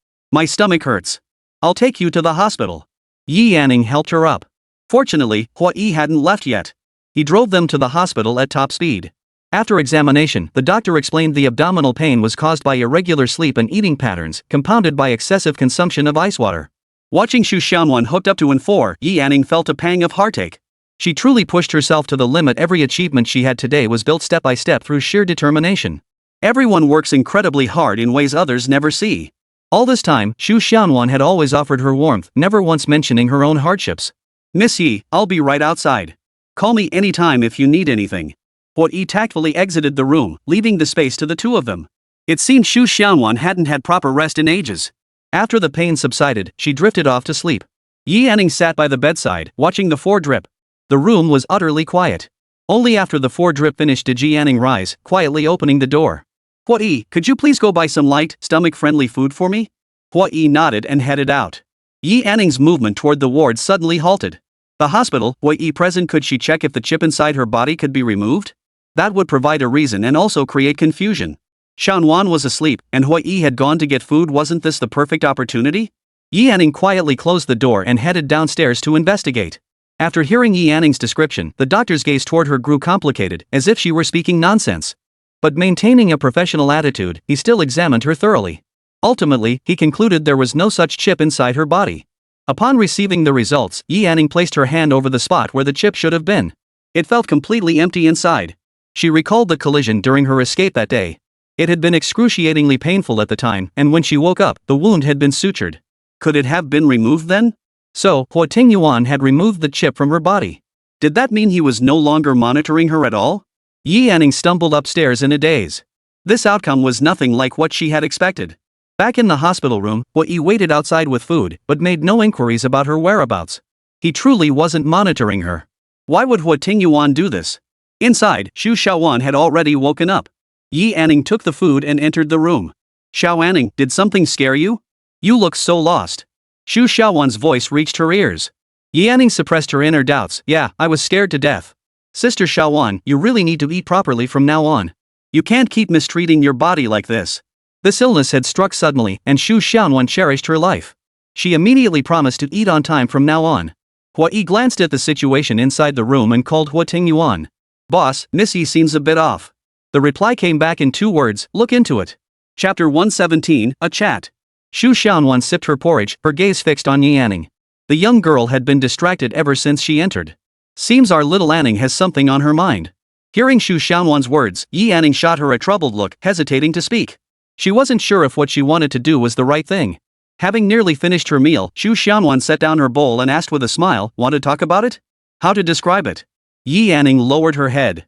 My stomach hurts. I'll take you to the hospital. Yi Anning helped her up. Fortunately, Hua Yi hadn't left yet. He drove them to the hospital at top speed. After examination, the doctor explained the abdominal pain was caused by irregular sleep and eating patterns, compounded by excessive consumption of ice water. Watching Xu Xianwan hooked up to N4, Yi Anning felt a pang of heartache. She truly pushed herself to the limit. Every achievement she had today was built step by step through sheer determination. Everyone works incredibly hard in ways others never see. All this time, Xu Xianwan had always offered her warmth, never once mentioning her own hardships. Miss Yi, I'll be right outside. Call me anytime if you need anything. Hua Yi tactfully exited the room, leaving the space to the two of them. It seemed Xu Xianwan hadn't had proper rest in ages. After the pain subsided, she drifted off to sleep. Yi Anning sat by the bedside, watching the four drip. The room was utterly quiet. Only after the four drip finished did Yi Anning rise, quietly opening the door. Hua Yi, could you please go buy some light, stomach-friendly food for me? Hua Yi nodded and headed out. Yi Anning's movement toward the ward suddenly halted. The hospital, Hua Yi present, could she check if the chip inside her body could be removed? That would provide a reason and also create confusion. Xianwan was asleep, and Hua Yi had gone to get food. Wasn't this the perfect opportunity? Yi Anning quietly closed the door and headed downstairs to investigate. After hearing Yi Anning's description, the doctor's gaze toward her grew complicated, as if she were speaking nonsense. But maintaining a professional attitude, he still examined her thoroughly. Ultimately, he concluded there was no such chip inside her body. Upon receiving the results, Yi Anning placed her hand over the spot where the chip should have been. It felt completely empty inside. She recalled the collision during her escape that day. It had been excruciatingly painful at the time, and when she woke up, the wound had been sutured. Could it have been removed then? So, Huo Tingyuan had removed the chip from her body. Did that mean he was no longer monitoring her at all? Yi Anning stumbled upstairs in a daze. This outcome was nothing like what she had expected. Back in the hospital room, Hua Yi waited outside with food, but made no inquiries about her whereabouts. He truly wasn't monitoring her. Why would Huo Tingyuan do this? Inside, Xu Xiaowan had already woken up. Yi Anning took the food and entered the room. Xiao Anning, did something scare you? You look so lost. Xu Xiaowan's voice reached her ears. Yi Anning suppressed her inner doubts. Yeah, I was scared to death. Sister Xiaowan, you really need to eat properly from now on. You can't keep mistreating your body like this. This illness had struck suddenly, and Xu Xiaowan cherished her life. She immediately promised to eat on time from now on. Hua Yi glanced at the situation inside the room and called Huo Tingyuan. Boss, Miss Yi seems a bit off. The reply came back in 2 words, look into it. Chapter 117, A Chat. Xu Xiaowan sipped her porridge, her gaze fixed on Yi Anning. The young girl had been distracted ever since she entered. Seems our little Anning has something on her mind. Hearing Xu Xiaowan's words, Yi Anning shot her a troubled look, hesitating to speak. She wasn't sure if what she wanted to do was the right thing. Having nearly finished her meal, Xu Xiaowan set down her bowl and asked with a smile, want to talk about it? How to describe it? Yi Anning lowered her head.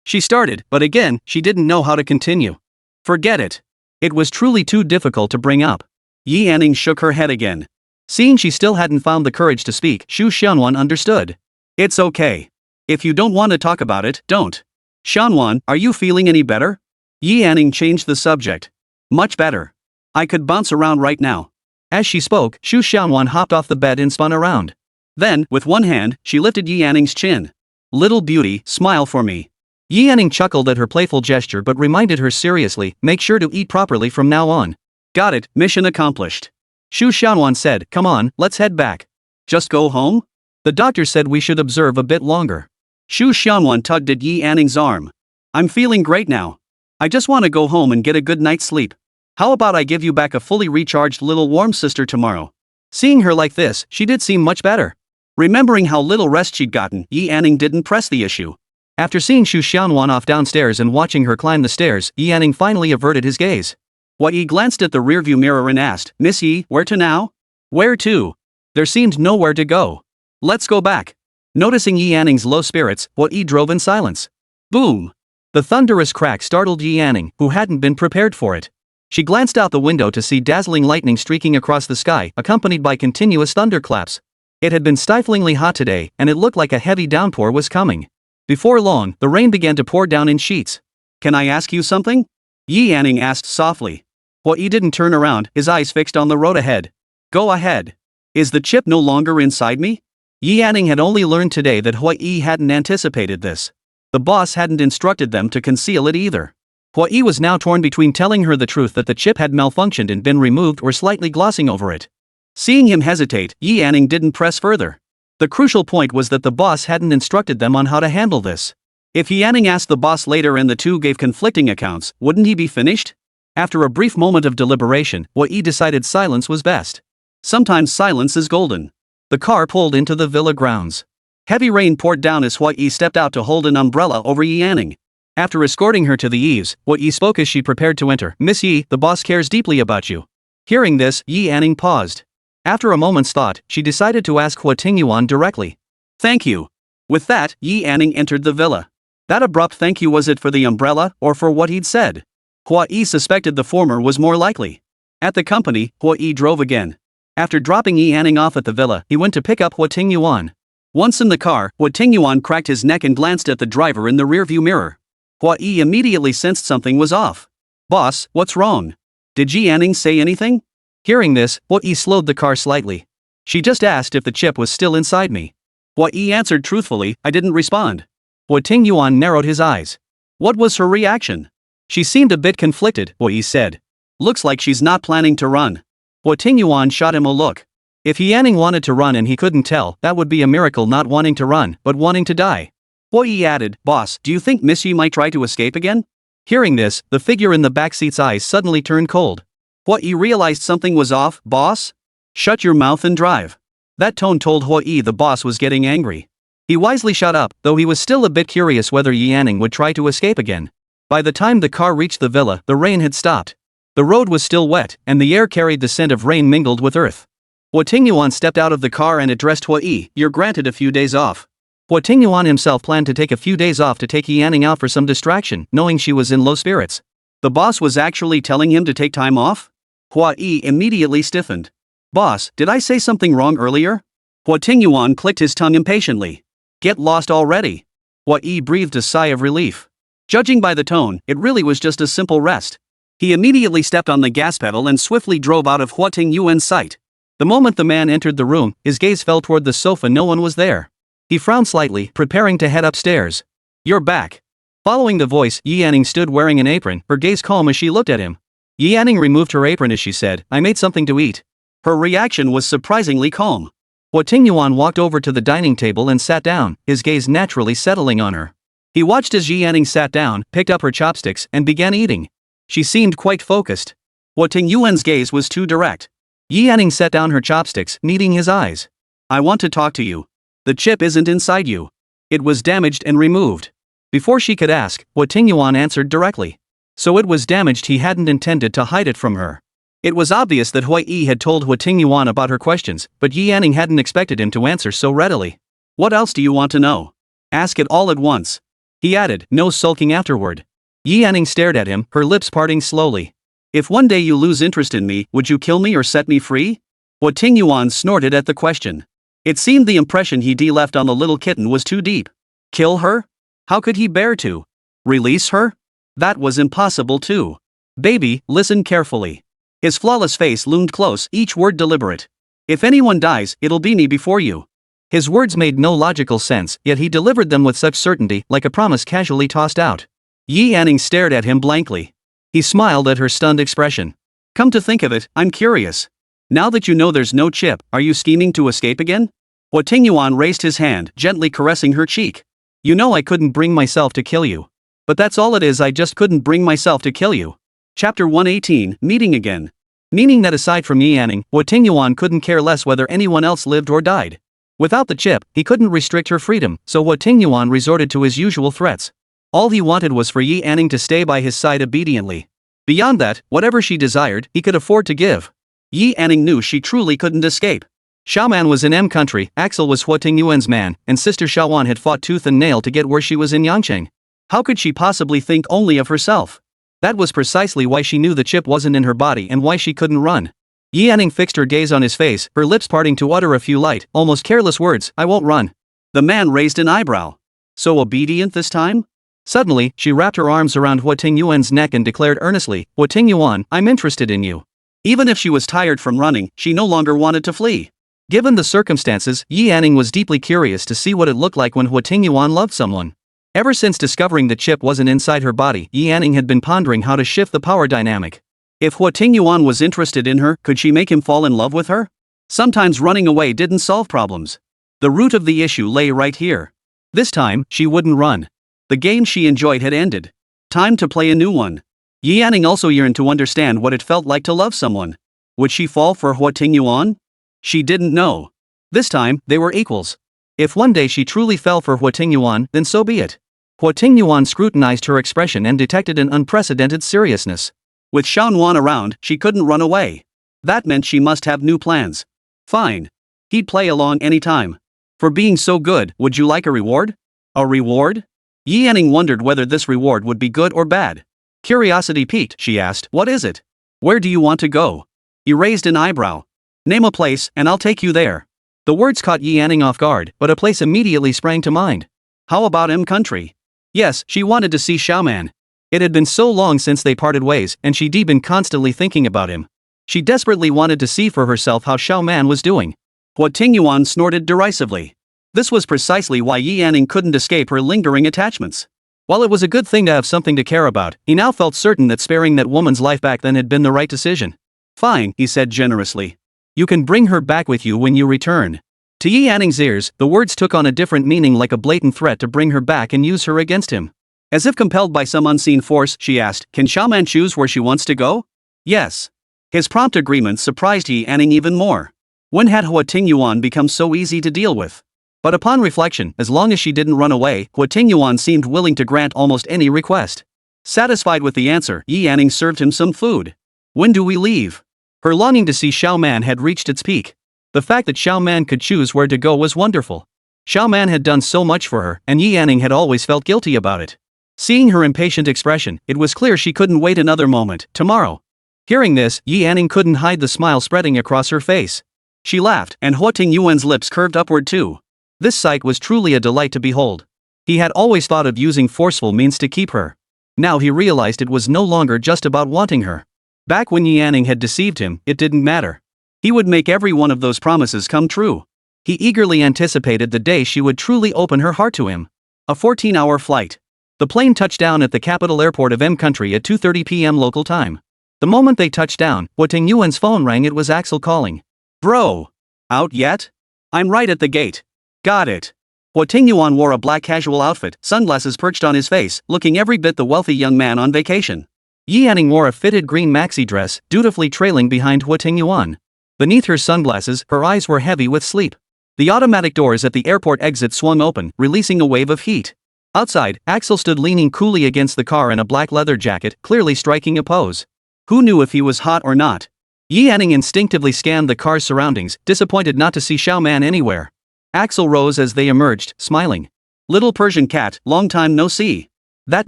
She started, but again, she didn't know how to continue. Forget it. It was truly too difficult to bring up. Yi Anning shook her head again. Seeing she still hadn't found the courage to speak, Xu Xiaowan understood. It's okay. If you don't want to talk about it, don't. Xiaowan, are you feeling any better? Yi Anning changed the subject. Much better. I could bounce around right now. As she spoke, Xu Xiaowan hopped off the bed and spun around. Then, with one hand, she lifted Yi Anning's chin. Little beauty, smile for me. Yi Anning chuckled at her playful gesture but reminded her seriously, make sure to eat properly from now on. Got it, mission accomplished. Xu Xiaowan said, come on, let's head back. Just go home? The doctor said we should observe a bit longer. Xu Xiaowan tugged at Yi Anning's arm. I'm feeling great now. I just want to go home and get a good night's sleep. How about I give you back a fully recharged little warm sister tomorrow? Seeing her like this, she did seem much better. Remembering how little rest she'd gotten, Yi Anning didn't press the issue. After seeing Xu Xianwan off downstairs and watching her climb the stairs, Yi Anning finally averted his gaze. Hua Yi glanced at the rearview mirror and asked, Miss Yi, where to now? Where to? There seemed nowhere to go. Let's go back. Noticing Yi Anning's low spirits, Hua Yi drove in silence. Boom! The thunderous crack startled Yi Anning, who hadn't been prepared for it. She glanced out the window to see dazzling lightning streaking across the sky, accompanied by continuous thunderclaps. It had been stiflingly hot today, and it looked like a heavy downpour was coming. Before long, the rain began to pour down in sheets. Can I ask you something? Yi Anning asked softly. Hua Yi didn't turn around, his eyes fixed on the road ahead. Go ahead. Is the chip no longer inside me? Yi Anning had only learned today that Hua Yi hadn't anticipated this. The boss hadn't instructed them to conceal it either. Hua Yi was now torn between telling her the truth that the chip had malfunctioned and been removed or slightly glossing over it. Seeing him hesitate, Yi Anning didn't press further. The crucial point was that the boss hadn't instructed them on how to handle this. If Yi Anning asked the boss later and the two gave conflicting accounts, wouldn't he be finished? After a brief moment of deliberation, Hua Yi decided silence was best. Sometimes silence is golden. The car pulled into the villa grounds. Heavy rain poured down as Hua Yi stepped out to hold an umbrella over Yi Anning. After escorting her to the eaves, Hua Yi spoke as she prepared to enter. Miss Yi, the boss cares deeply about you. Hearing this, Yi Anning paused. After a moment's thought, she decided to ask Huo Tingyuan directly. Thank you. With that, Yi Anning entered the villa. That abrupt thank you, was it for the umbrella, or for what he'd said? Hua Yi suspected the former was more likely. At the company, Hua Yi drove again. After dropping Yi Anning off at the villa, he went to pick up Huo Tingyuan. Once in the car, Huo Tingyuan cracked his neck and glanced at the driver in the rearview mirror. Hua Yi immediately sensed something was off. Boss, what's wrong? Did Yi Anning say anything? Hearing this, Hua Yi slowed the car slightly. She just asked if the chip was still inside me. Hua Yi answered truthfully, I didn't respond. Huo Tingyuan narrowed his eyes. What was her reaction? She seemed a bit conflicted, Hua Yi said. Looks like she's not planning to run. Huo Tingyuan shot him a look. If Yi Anning wanted to run and he couldn't tell, that would be a miracle, not wanting to run, but wanting to die. Hua Yi added, Boss, do you think Miss Yi might try to escape again? Hearing this, the figure in the backseat's eyes suddenly turned cold. Hua Yi realized something was off. Boss? Shut your mouth and drive. That tone told Hua Yi the boss was getting angry. He wisely shut up, though he was still a bit curious whether Yi Anning would try to escape again. By the time the car reached the villa, the rain had stopped. The road was still wet, and the air carried the scent of rain mingled with earth. Huo Tingyuan stepped out of the car and addressed Hua Yi, you're granted a few days off. Huo Tingyuan himself planned to take a few days off to take Yi Anning out for some distraction, knowing she was in low spirits. The boss was actually telling him to take time off? Hua Yi immediately stiffened. Boss, did I say something wrong earlier? Huo Tingyuan clicked his tongue impatiently. Get lost already. Hua Yi breathed a sigh of relief. Judging by the tone, it really was just a simple rest. He immediately stepped on the gas pedal and swiftly drove out of Huo Tingyuan's sight. The moment the man entered the room, his gaze fell toward the sofa. No one was there. He frowned slightly, preparing to head upstairs. You're back. Following the voice, Yi Anning stood wearing an apron, her gaze calm as she looked at him. Yi Anning removed her apron as she said, I made something to eat. Her reaction was surprisingly calm. Huo Tingyuan walked over to the dining table and sat down, his gaze naturally settling on her. He watched as Yi Anning sat down, picked up her chopsticks, and began eating. She seemed quite focused. Huo Tingyuan's gaze was too direct. Yi Anning set down her chopsticks, meeting his eyes. I want to talk to you. The chip isn't inside you. It was damaged and removed. Before she could ask, Huo Tingyuan answered directly. So it was damaged. He hadn't intended to hide it from her. It was obvious that Hua Yi had told Huo Tingyuan about her questions, but Yi Anning hadn't expected him to answer so readily. What else do you want to know? Ask it all at once. He added, no sulking afterward. Yi Anning stared at him, her lips parting slowly. If one day you lose interest in me, would you kill me or set me free? Huo Tingyuan snorted at the question. It seemed the impression he'd left on the little kitten was too deep. Kill her? How could he bear to? Release her? That was impossible too. Baby, listen carefully. His flawless face loomed close, each word deliberate. If anyone dies, it'll be me before you. His words made no logical sense, yet he delivered them with such certainty, like a promise casually tossed out. Yi Anning stared at him blankly. He smiled at her stunned expression. Come to think of it, I'm curious. Now that you know there's no chip, are you scheming to escape again? Huo Tingyuan raised his hand, gently caressing her cheek. You know I couldn't bring myself to kill you. But that's all it is, I just couldn't bring myself to kill you. Chapter 118, Meeting Again. Meaning that aside from Yianning, Huo Tingyuan couldn't care less whether anyone else lived or died. Without the chip, he couldn't restrict her freedom, so Huo Tingyuan resorted to his usual threats. All he wanted was for Yianning to stay by his side obediently. Beyond that, whatever she desired, he could afford to give. Yianning knew she truly couldn't escape. Xiaoman was in M country, Axel was Huo Tingyuan's man, and sister Xiaowan had fought tooth and nail to get where she was in Yangcheng. How could she possibly think only of herself? That was precisely why she knew the chip wasn't in her body and why she couldn't run. Yianning fixed her gaze on his face, her lips parting to utter a few light, almost careless words, "I won't run." The man raised an eyebrow. So obedient this time? Suddenly, she wrapped her arms around Huo Tingyuan's neck and declared earnestly, "Huo Tingyuan, I'm interested in you." Even if she was tired from running, she no longer wanted to flee. Given the circumstances, Yianning was deeply curious to see what it looked like when Huo Tingyuan loved someone. Ever since discovering the chip wasn't inside her body, Yianning had been pondering how to shift the power dynamic. If Huo Tingyuan was interested in her, could she make him fall in love with her? Sometimes running away didn't solve problems. The root of the issue lay right here. This time, she wouldn't run. The game she enjoyed had ended. Time to play a new one. Yianning also yearned to understand what it felt like to love someone. Would she fall for Huo Tingyuan? She didn't know. This time, they were equals. If one day she truly fell for Huo Tingyuan, then so be it. Huo Tingyuan scrutinized her expression and detected an unprecedented seriousness. With Xiaowan around, she couldn't run away. That meant she must have new plans. Fine. He'd play along anytime. For being so good, would you like a reward? A reward? Yianning wondered whether this reward would be good or bad. Curiosity piqued, she asked, "What is it? Where do you want to go?" He raised an eyebrow. "Name a place, and I'll take you there." The words caught Yianning off guard, but a place immediately sprang to mind. How about M country? Yes, she wanted to see Xiaoman. It had been so long since they parted ways, and she'd been constantly thinking about him. She desperately wanted to see for herself how Xiaoman was doing. Huo Tingyuan snorted derisively. This was precisely why Yianning couldn't escape her lingering attachments. While it was a good thing to have something to care about, he now felt certain that sparing that woman's life back then had been the right decision. "Fine," he said generously. "You can bring her back with you when you return." To Yianning's ears, the words took on a different meaning, like a blatant threat to bring her back and use her against him. As if compelled by some unseen force, she asked, "Can Xiaoman choose where she wants to go?" "Yes." His prompt agreement surprised Yianning even more. When had Huo Tingyuan become so easy to deal with? But upon reflection, as long as she didn't run away, Huo Tingyuan seemed willing to grant almost any request. Satisfied with the answer, Yianning served him some food. "When do we leave?" Her longing to see Xiaoman had reached its peak. The fact that Xiaoman could choose where to go was wonderful. Xiaoman had done so much for her, and Yianning had always felt guilty about it. Seeing her impatient expression, it was clear she couldn't wait another moment. Tomorrow. Hearing this, Yianning couldn't hide the smile spreading across her face. She laughed, and Huo Tingyuan's lips curved upward too. This sight was truly a delight to behold. He had always thought of using forceful means to keep her. Now he realized it was no longer just about wanting her. Back when Yianning had deceived him, it didn't matter. He would make every one of those promises come true. He eagerly anticipated the day she would truly open her heart to him. A 14-hour flight. The plane touched down at the capital airport of M country at 2:30 p.m. local time. The moment they touched down, Huo Tingyuan's phone rang. It was Axel calling. "Bro. Out yet? I'm right at the gate." "Got it." Huo Tingyuan wore a black casual outfit, sunglasses perched on his face, looking every bit the wealthy young man on vacation. Yianning wore a fitted green maxi dress, dutifully trailing behind Huo Tingyuan. Beneath her sunglasses, her eyes were heavy with sleep. The automatic doors at the airport exit swung open, releasing a wave of heat. Outside, Axel stood leaning coolly against the car in a black leather jacket, clearly striking a pose. Who knew if he was hot or not? Yianning instinctively scanned the car's surroundings, disappointed not to see Xiaoman anywhere. Axel rose as they emerged, smiling. "Little Persian cat, long time no see." That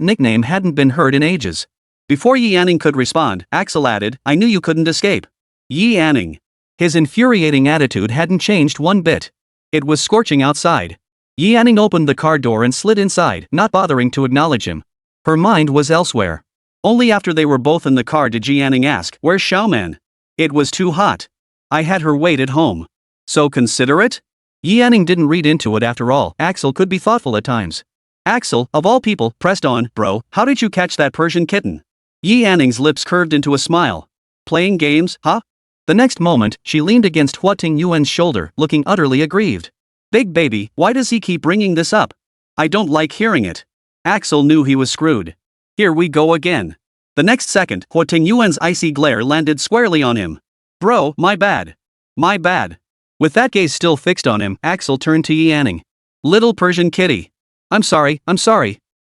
nickname hadn't been heard in ages. Before Yianning could respond, Axel added, "I knew you couldn't escape." Yianning. His infuriating attitude hadn't changed one bit. It was scorching outside. Yianning opened the car door and slid inside, not bothering to acknowledge him. Her mind was elsewhere. Only after they were both in the car did Yianning ask, "Where's Xiaoman?" "It was too hot. I had her wait at home." "So considerate?" Yianning didn't read into it after all. Axel could be thoughtful at times. Axel, of all people, pressed on, "Bro, how did you catch that Persian kitten?" Yianning's lips curved into a smile. "Playing games, huh?" The next moment, she leaned against Huo Tingyuan's shoulder, looking utterly aggrieved. "Big baby, why does he keep bringing this up? I don't like hearing it." Axel knew he was screwed. Here we go again. The next second, Huo Tingyuan's icy glare landed squarely on him. Bro, my bad. My bad. With that gaze still fixed on him, Axel turned to Yi Anning. Little Persian kitty. I'm sorry.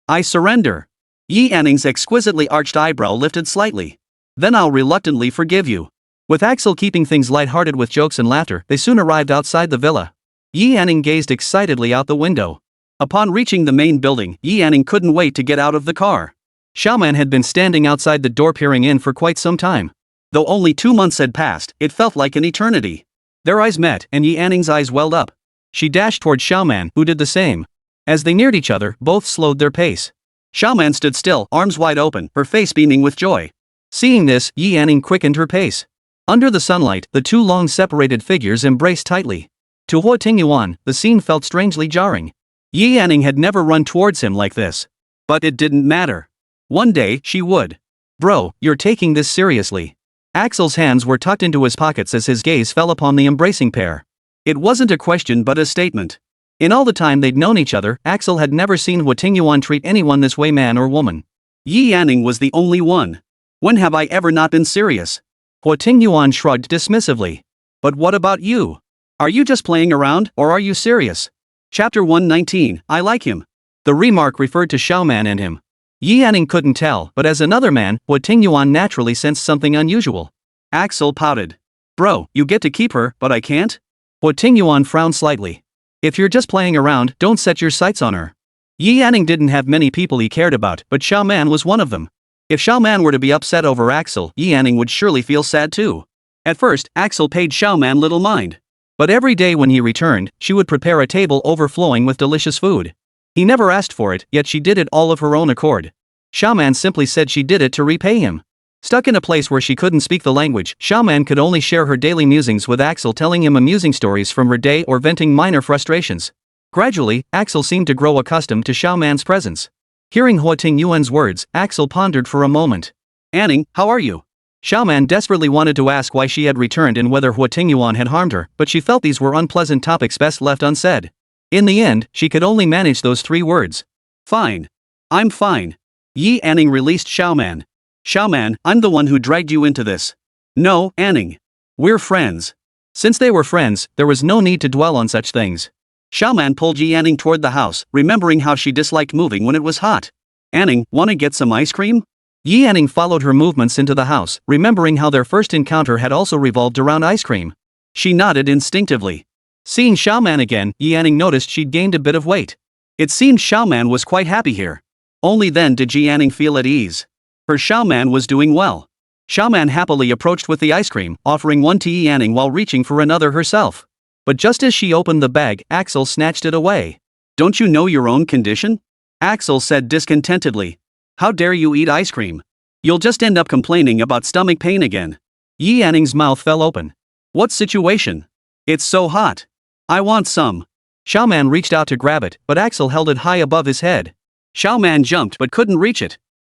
I surrender. Yi Anning's exquisitely arched eyebrow lifted slightly. Then I'll reluctantly forgive you. With Axel keeping things light-hearted with jokes and laughter, they soon arrived outside the villa. Yi Anning gazed excitedly out the window. Upon reaching the main building, Yi Anning couldn't wait to get out of the car. Xiaoman had been standing outside the door peering in for quite some time. Though only 2 months had passed, it felt like an eternity. Their eyes met, and Yi Anning's eyes welled up. She dashed toward Xiaoman, who did the same. As they neared each other, both slowed their pace. Xiaoman stood still, arms wide open, her face beaming with joy. Seeing this, Yi Anning quickened her pace. Under the sunlight, the two long-separated figures embraced tightly. To Huo Tingyuan, the scene felt strangely jarring. Yi Anning had never run towards him like this. But it didn't matter. One day, she would. Bro, you're taking this seriously. Axel's hands were tucked into his pockets as his gaze fell upon the embracing pair. It wasn't a question but a statement. In all the time they'd known each other, Axel had never seen Huo Tingyuan treat anyone this way, man or woman. Yi Anning was the only one. When have I ever not been serious? Huo Tingyuan shrugged dismissively. But what about you? Are you just playing around, or are you serious? Chapter 119, I like him. The remark referred to Xiaoman and him. Yi Anning couldn't tell, but as another man, Huo Tingyuan naturally sensed something unusual. Axel pouted. Bro, you get to keep her, but I can't? Huo Tingyuan frowned slightly. If you're just playing around, don't set your sights on her. Yi Anning didn't have many people he cared about, but Xiaoman was one of them. If Xiaoman were to be upset over Axel, Yi Anning would surely feel sad too. At first, Axel paid Xiaoman little mind. But every day when he returned, she would prepare a table overflowing with delicious food. He never asked for it, yet she did it all of her own accord. Xiaoman simply said she did it to repay him. Stuck in a place where she couldn't speak the language, Xiaoman could only share her daily musings with Axel, telling him amusing stories from her day or venting minor frustrations. Gradually, Axel seemed to grow accustomed to Xiaoman's presence. Hearing Huo Tingyuan's words, Axel pondered for a moment. Anning, how are you? Xiaoman desperately wanted to ask why she had returned and whether Huo Tingyuan had harmed her, but she felt these were unpleasant topics best left unsaid. In the end, she could only manage those 3 words. Fine. I'm fine. Yi Anning released Xiaoman. Xiaoman, I'm the one who dragged you into this. No, Anning. We're friends. Since they were friends, there was no need to dwell on such things. Xiaoman pulled Yi Anning toward the house, remembering how she disliked moving when it was hot. Anning, wanna get some ice cream? Yi Anning followed her movements into the house, remembering how their first encounter had also revolved around ice cream. She nodded instinctively. Seeing Xiaoman again, Yi Anning noticed she'd gained a bit of weight. It seemed Xiaoman was quite happy here. Only then did Yi Anning feel at ease. Her Xiaoman was doing well. Xiaoman happily approached with the ice cream, offering one to Yi Anning while reaching for another herself. But just as she opened the bag, Axel snatched it away. Don't you know your own condition? Axel said discontentedly. How dare you eat ice cream? You'll just end up complaining about stomach pain again. Yi Anning's mouth fell open. What situation? It's so hot. I want some. Xiaoman reached out to grab it, but Axel held it high above his head. Xiaoman jumped but couldn't reach it.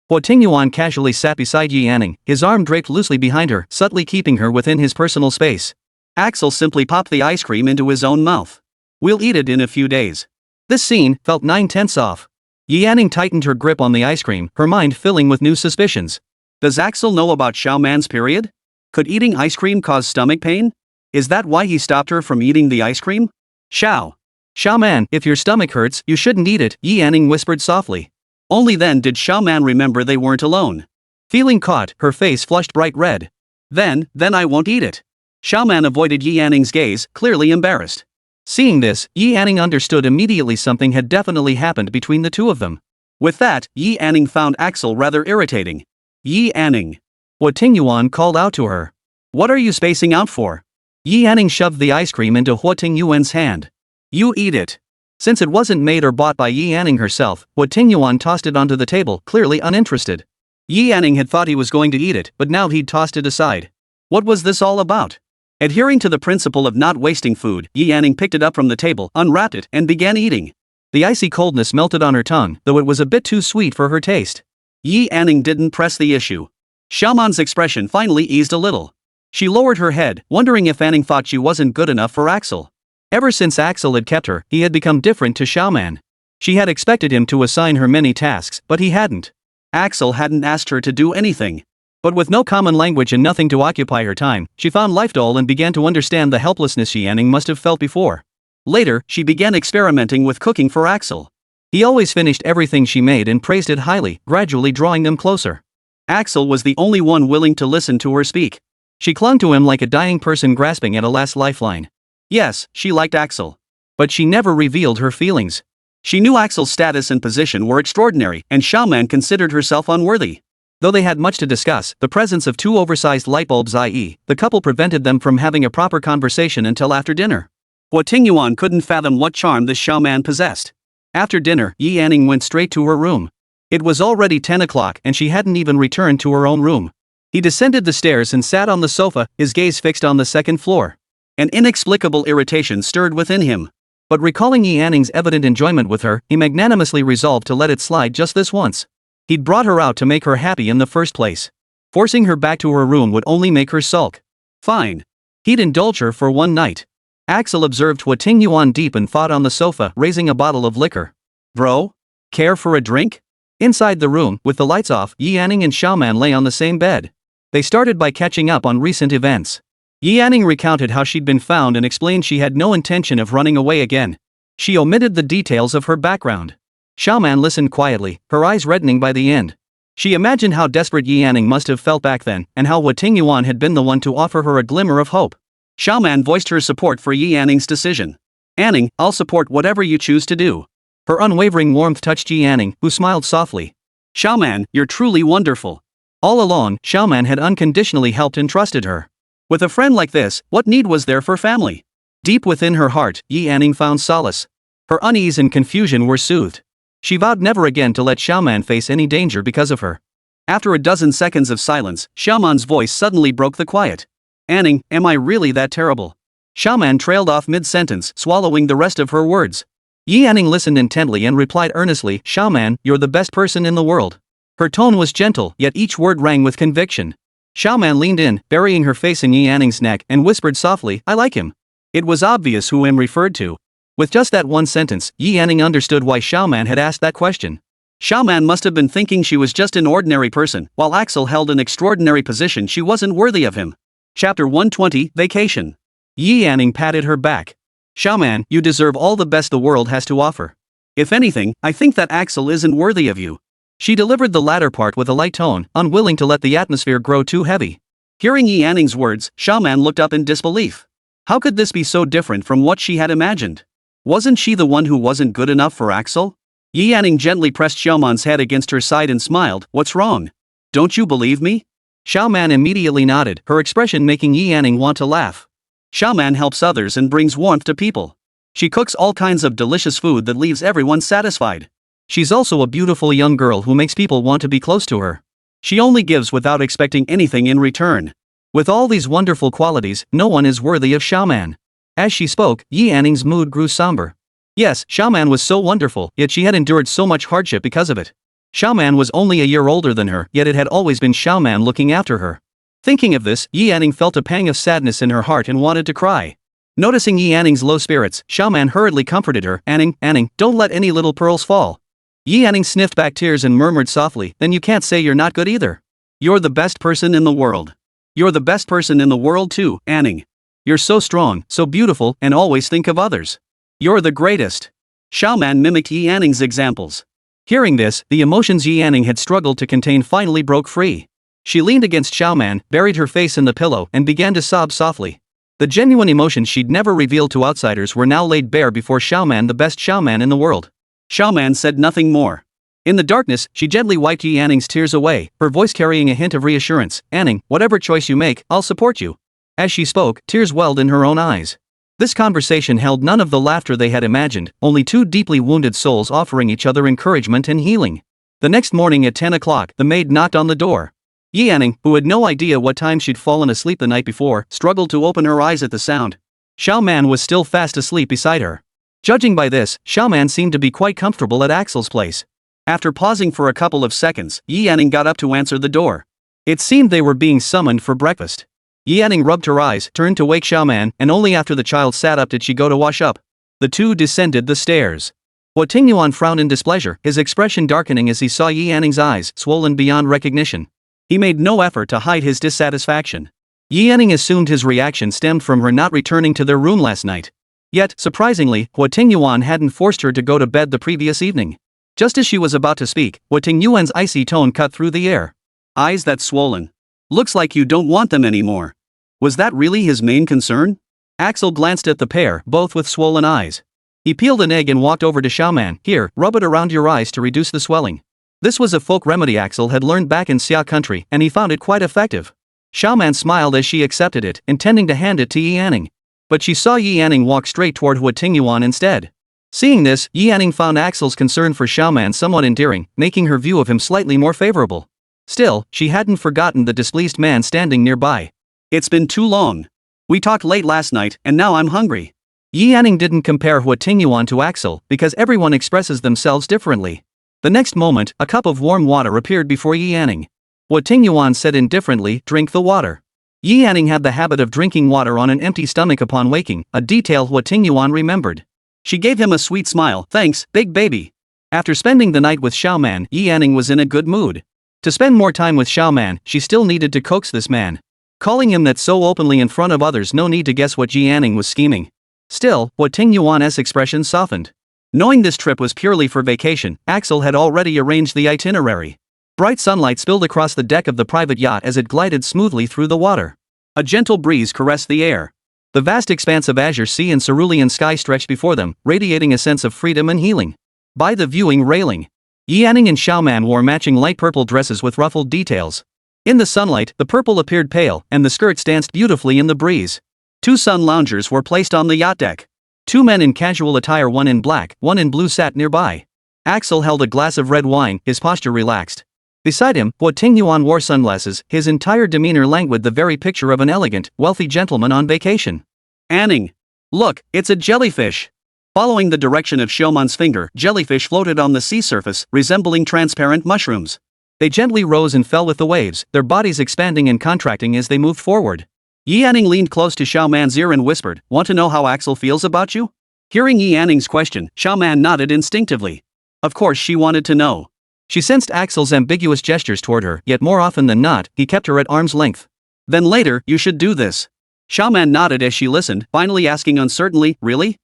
Huo Tingyuan casually sat beside Yi Anning, his arm draped loosely behind her, subtly keeping her within his personal space. Axel simply popped the ice cream into his own mouth. We'll eat it in a few days. This scene felt 9/10 off. Yi Anning tightened her grip on the ice cream, her mind filling with new suspicions. Does Axel know about Xiaoman's period? Could eating ice cream cause stomach pain? Is that why he stopped her from eating the ice cream? Xiaoman, if your stomach hurts, you shouldn't eat it, Yi Anning whispered softly. Only then did Xiaoman remember they weren't alone. Feeling caught, her face flushed bright red. Then I won't eat it. Xiaoman avoided Yi Anning's gaze, clearly embarrassed. Seeing this, Yi Anning understood immediately something had definitely happened between the two of them. With that, Yi Anning found Axel rather irritating. Yi Anning. Huo Tingyuan called out to her. What are you spacing out for? Yi Anning shoved the ice cream into Huo Tingyuan's hand. You eat it. Since it wasn't made or bought by Yi Anning herself, Huo Tingyuan tossed it onto the table, clearly uninterested. Yi Anning had thought he was going to eat it, but now he'd tossed it aside. What was this all about? Adhering to the principle of not wasting food, Yi Anning picked it up from the table, unwrapped it, and began eating. The icy coldness melted on her tongue, though it was a bit too sweet for her taste. Yi Anning didn't press the issue. Xiaoman's expression finally eased a little. She lowered her head, wondering if Anning thought she wasn't good enough for Axel. Ever since Axel had kept her, he had become different to Xiaoman. She had expected him to assign her many tasks, but he hadn't. Axel hadn't asked her to do anything. But with no common language and nothing to occupy her time, she found life dull and began to understand the helplessness Yanning must have felt before. Later, she began experimenting with cooking for Axel. He always finished everything she made and praised it highly, gradually drawing them closer. Axel was the only one willing to listen to her speak. She clung to him like a dying person grasping at a last lifeline. Yes, she liked Axel. But she never revealed her feelings. She knew Axel's status and position were extraordinary, and Xiaoman considered herself unworthy. Though they had much to discuss, the presence of two oversized light bulbs, i.e., the couple, prevented them from having a proper conversation until after dinner. Huo Tingyuan couldn't fathom what charm this Xiaoman possessed. After dinner, Yi Yanning went straight to her room. It was already 10 o'clock and she hadn't even returned to her own room. He descended the stairs and sat on the sofa, his gaze fixed on the second floor. An inexplicable irritation stirred within him. But recalling Yi Yanning's evident enjoyment with her, he magnanimously resolved to let it slide just this once. He'd brought her out to make her happy in the first place. Forcing her back to her room would only make her sulk. Fine. He'd indulge her for one night. Axel observed Huo Tingyuan deep in thought on the sofa, raising a bottle of liquor. Bro? Care for a drink? Inside the room, with the lights off, Yi Yanning and Xiaoman lay on the same bed. They started by catching up on recent events. Yi Yanning recounted how she'd been found and explained she had no intention of running away again. She omitted the details of her background. Xiaoman listened quietly, her eyes reddening by the end. She imagined how desperate Yi Yanning must have felt back then, and how Huo Tingyuan had been the one to offer her a glimmer of hope. Xiaoman voiced her support for Yi Yanning's decision. Anning, I'll support whatever you choose to do. Her unwavering warmth touched Yi Yanning, who smiled softly. Xiaoman, you're truly wonderful. All along, Xiaoman had unconditionally helped and trusted her. With a friend like this, what need was there for family? Deep within her heart, Yi Yanning found solace. Her unease and confusion were soothed. She vowed never again to let Xiaoman face any danger because of her. After a dozen seconds of silence, Xiaoman's voice suddenly broke the quiet. Anning, am I really that terrible? Xiaoman trailed off mid-sentence, swallowing the rest of her words. Yi Yanning listened intently and replied earnestly, Xiaoman, you're the best person in the world. Her tone was gentle, yet each word rang with conviction. Xiaoman leaned in, burying her face in Yi Yanning's neck, and whispered softly, I like him. It was obvious who him referred to. With just that one sentence, Yi Yanning understood why Xiaoman had asked that question. Xiaoman must have been thinking she was just an ordinary person, while Axel held an extraordinary position. She wasn't worthy of him. Chapter 120, Vacation. Yi Yanning patted her back. Xiaoman, you deserve all the best the world has to offer. If anything, I think that Axel isn't worthy of you. She delivered the latter part with a light tone, unwilling to let the atmosphere grow too heavy. Hearing Yi Yanning's words, Xiaoman looked up in disbelief. How could this be so different from what she had imagined? Wasn't she the one who wasn't good enough for Axel? Yi Yanning gently pressed Xiaoman's head against her side and smiled, what's wrong? Don't you believe me? Xiaoman immediately nodded, her expression making Yi Yanning want to laugh. Xiaoman helps others and brings warmth to people. She cooks all kinds of delicious food that leaves everyone satisfied. She's also a beautiful young girl who makes people want to be close to her. She only gives without expecting anything in return. With all these wonderful qualities, no one is worthy of Xiaoman. As she spoke, Yi Yanning's mood grew somber. Yes, Xiaoman was so wonderful, yet she had endured so much hardship because of it. Xiaoman was only a year older than her, yet it had always been Xiaoman looking after her. Thinking of this, Yi Yanning felt a pang of sadness in her heart and wanted to cry. Noticing Yi Yanning's low spirits, Xiaoman hurriedly comforted her, Anning, don't let any little pearls fall. Yi Yanning sniffed back tears and murmured softly, then you can't say you're not good either. You're the best person in the world. You're the best person in the world too, Anning. You're so strong, so beautiful, and always think of others. You're the greatest. Xiaoman mimicked Yi Yanning's examples. Hearing this, the emotions Yi Yanning had struggled to contain finally broke free. She leaned against Xiaoman, buried her face in the pillow, and began to sob softly. The genuine emotions she'd never revealed to outsiders were now laid bare before Xiaoman, the best Xiaoman in the world. Xiaoman said nothing more. In the darkness, she gently wiped Yi Yanning's tears away, her voice carrying a hint of reassurance. Anning, whatever choice you make, I'll support you. As she spoke, tears welled in her own eyes. This conversation held none of the laughter they had imagined, only two deeply wounded souls offering each other encouragement and healing. The next morning at 10 o'clock, the maid knocked on the door. Yi Yanning, who had no idea what time she'd fallen asleep the night before, struggled to open her eyes at the sound. Xiaoman was still fast asleep beside her. Judging by this, Xiaoman seemed to be quite comfortable at Axel's place. After pausing for a couple of seconds, Yi Yanning got up to answer the door. It seemed they were being summoned for breakfast. Yi Yanning rubbed her eyes, turned to wake Xiaoman, and only after the child sat up did she go to wash up. The two descended the stairs. Huo Tingyuan frowned in displeasure, his expression darkening as he saw Yi Anning's eyes swollen beyond recognition. He made no effort to hide his dissatisfaction. Yi Anning assumed his reaction stemmed from her not returning to their room last night. Yet, surprisingly, Huo Tingyuan hadn't forced her to go to bed the previous evening. Just as she was about to speak, Huo Tingyuan's icy tone cut through the air. Eyes that swollen. Looks like you don't want them anymore. Was that really his main concern? Axel glanced at the pair, both with swollen eyes. He peeled an egg and walked over to Xiaoman. Here, rub it around your eyes to reduce the swelling. This was a folk remedy Axel had learned back in Xia country, and he found it quite effective. Xiaoman smiled as she accepted it, intending to hand it to Yi Anning. But she saw Yi Anning walk straight toward Huo Tingyuan instead. Seeing this, Yi Anning found Axel's concern for Xiaoman somewhat endearing, making her view of him slightly more favorable. Still, she hadn't forgotten the displeased man standing nearby. It's been too long. We talked late last night, and now I'm hungry. Yi Anning didn't compare Huo Tingyuan to Axel, because everyone expresses themselves differently. The next moment, a cup of warm water appeared before Yi Anning. Huo Tingyuan said indifferently, "Drink the water." Yi Anning had the habit of drinking water on an empty stomach upon waking, a detail Huo Tingyuan remembered. She gave him a sweet smile. Thanks, big baby. After spending the night with Xiaoman, Yi Anning was in a good mood. To spend more time with Xiaoman, she still needed to coax this man. Calling him that so openly in front of others, no need to guess what Yi Anning was scheming. Still, Huo Tingyuan's expression softened. Knowing this trip was purely for vacation, Axel had already arranged the itinerary. Bright sunlight spilled across the deck of the private yacht as it glided smoothly through the water. A gentle breeze caressed the air. The vast expanse of azure sea and cerulean sky stretched before them, radiating a sense of freedom and healing. By the viewing railing, Yi Anning and Xiaoman wore matching light purple dresses with ruffled details. In the sunlight, the purple appeared pale, and the skirts danced beautifully in the breeze. 2 sun loungers were placed on the yacht deck. 2 men in casual attire, one in black, one in blue, sat nearby. Axel held a glass of red wine, his posture relaxed. Beside him, Huo Tingyuan wore sunglasses, his entire demeanor languid, the very picture of an elegant, wealthy gentleman on vacation. Anning. Look, it's a jellyfish. Following the direction of Xiaoman's finger, jellyfish floated on the sea surface, resembling transparent mushrooms. They gently rose and fell with the waves, their bodies expanding and contracting as they moved forward. Yi Anning leaned close to Xiaoman's ear and whispered, "Want to know how Axel feels about you?" Hearing Yi Anning's question, Xiaoman nodded instinctively. Of course she wanted to know. She sensed Axel's ambiguous gestures toward her, yet more often than not, he kept her at arm's length. Then later, you should do this. Xiaoman nodded as she listened, finally asking uncertainly, "Really?"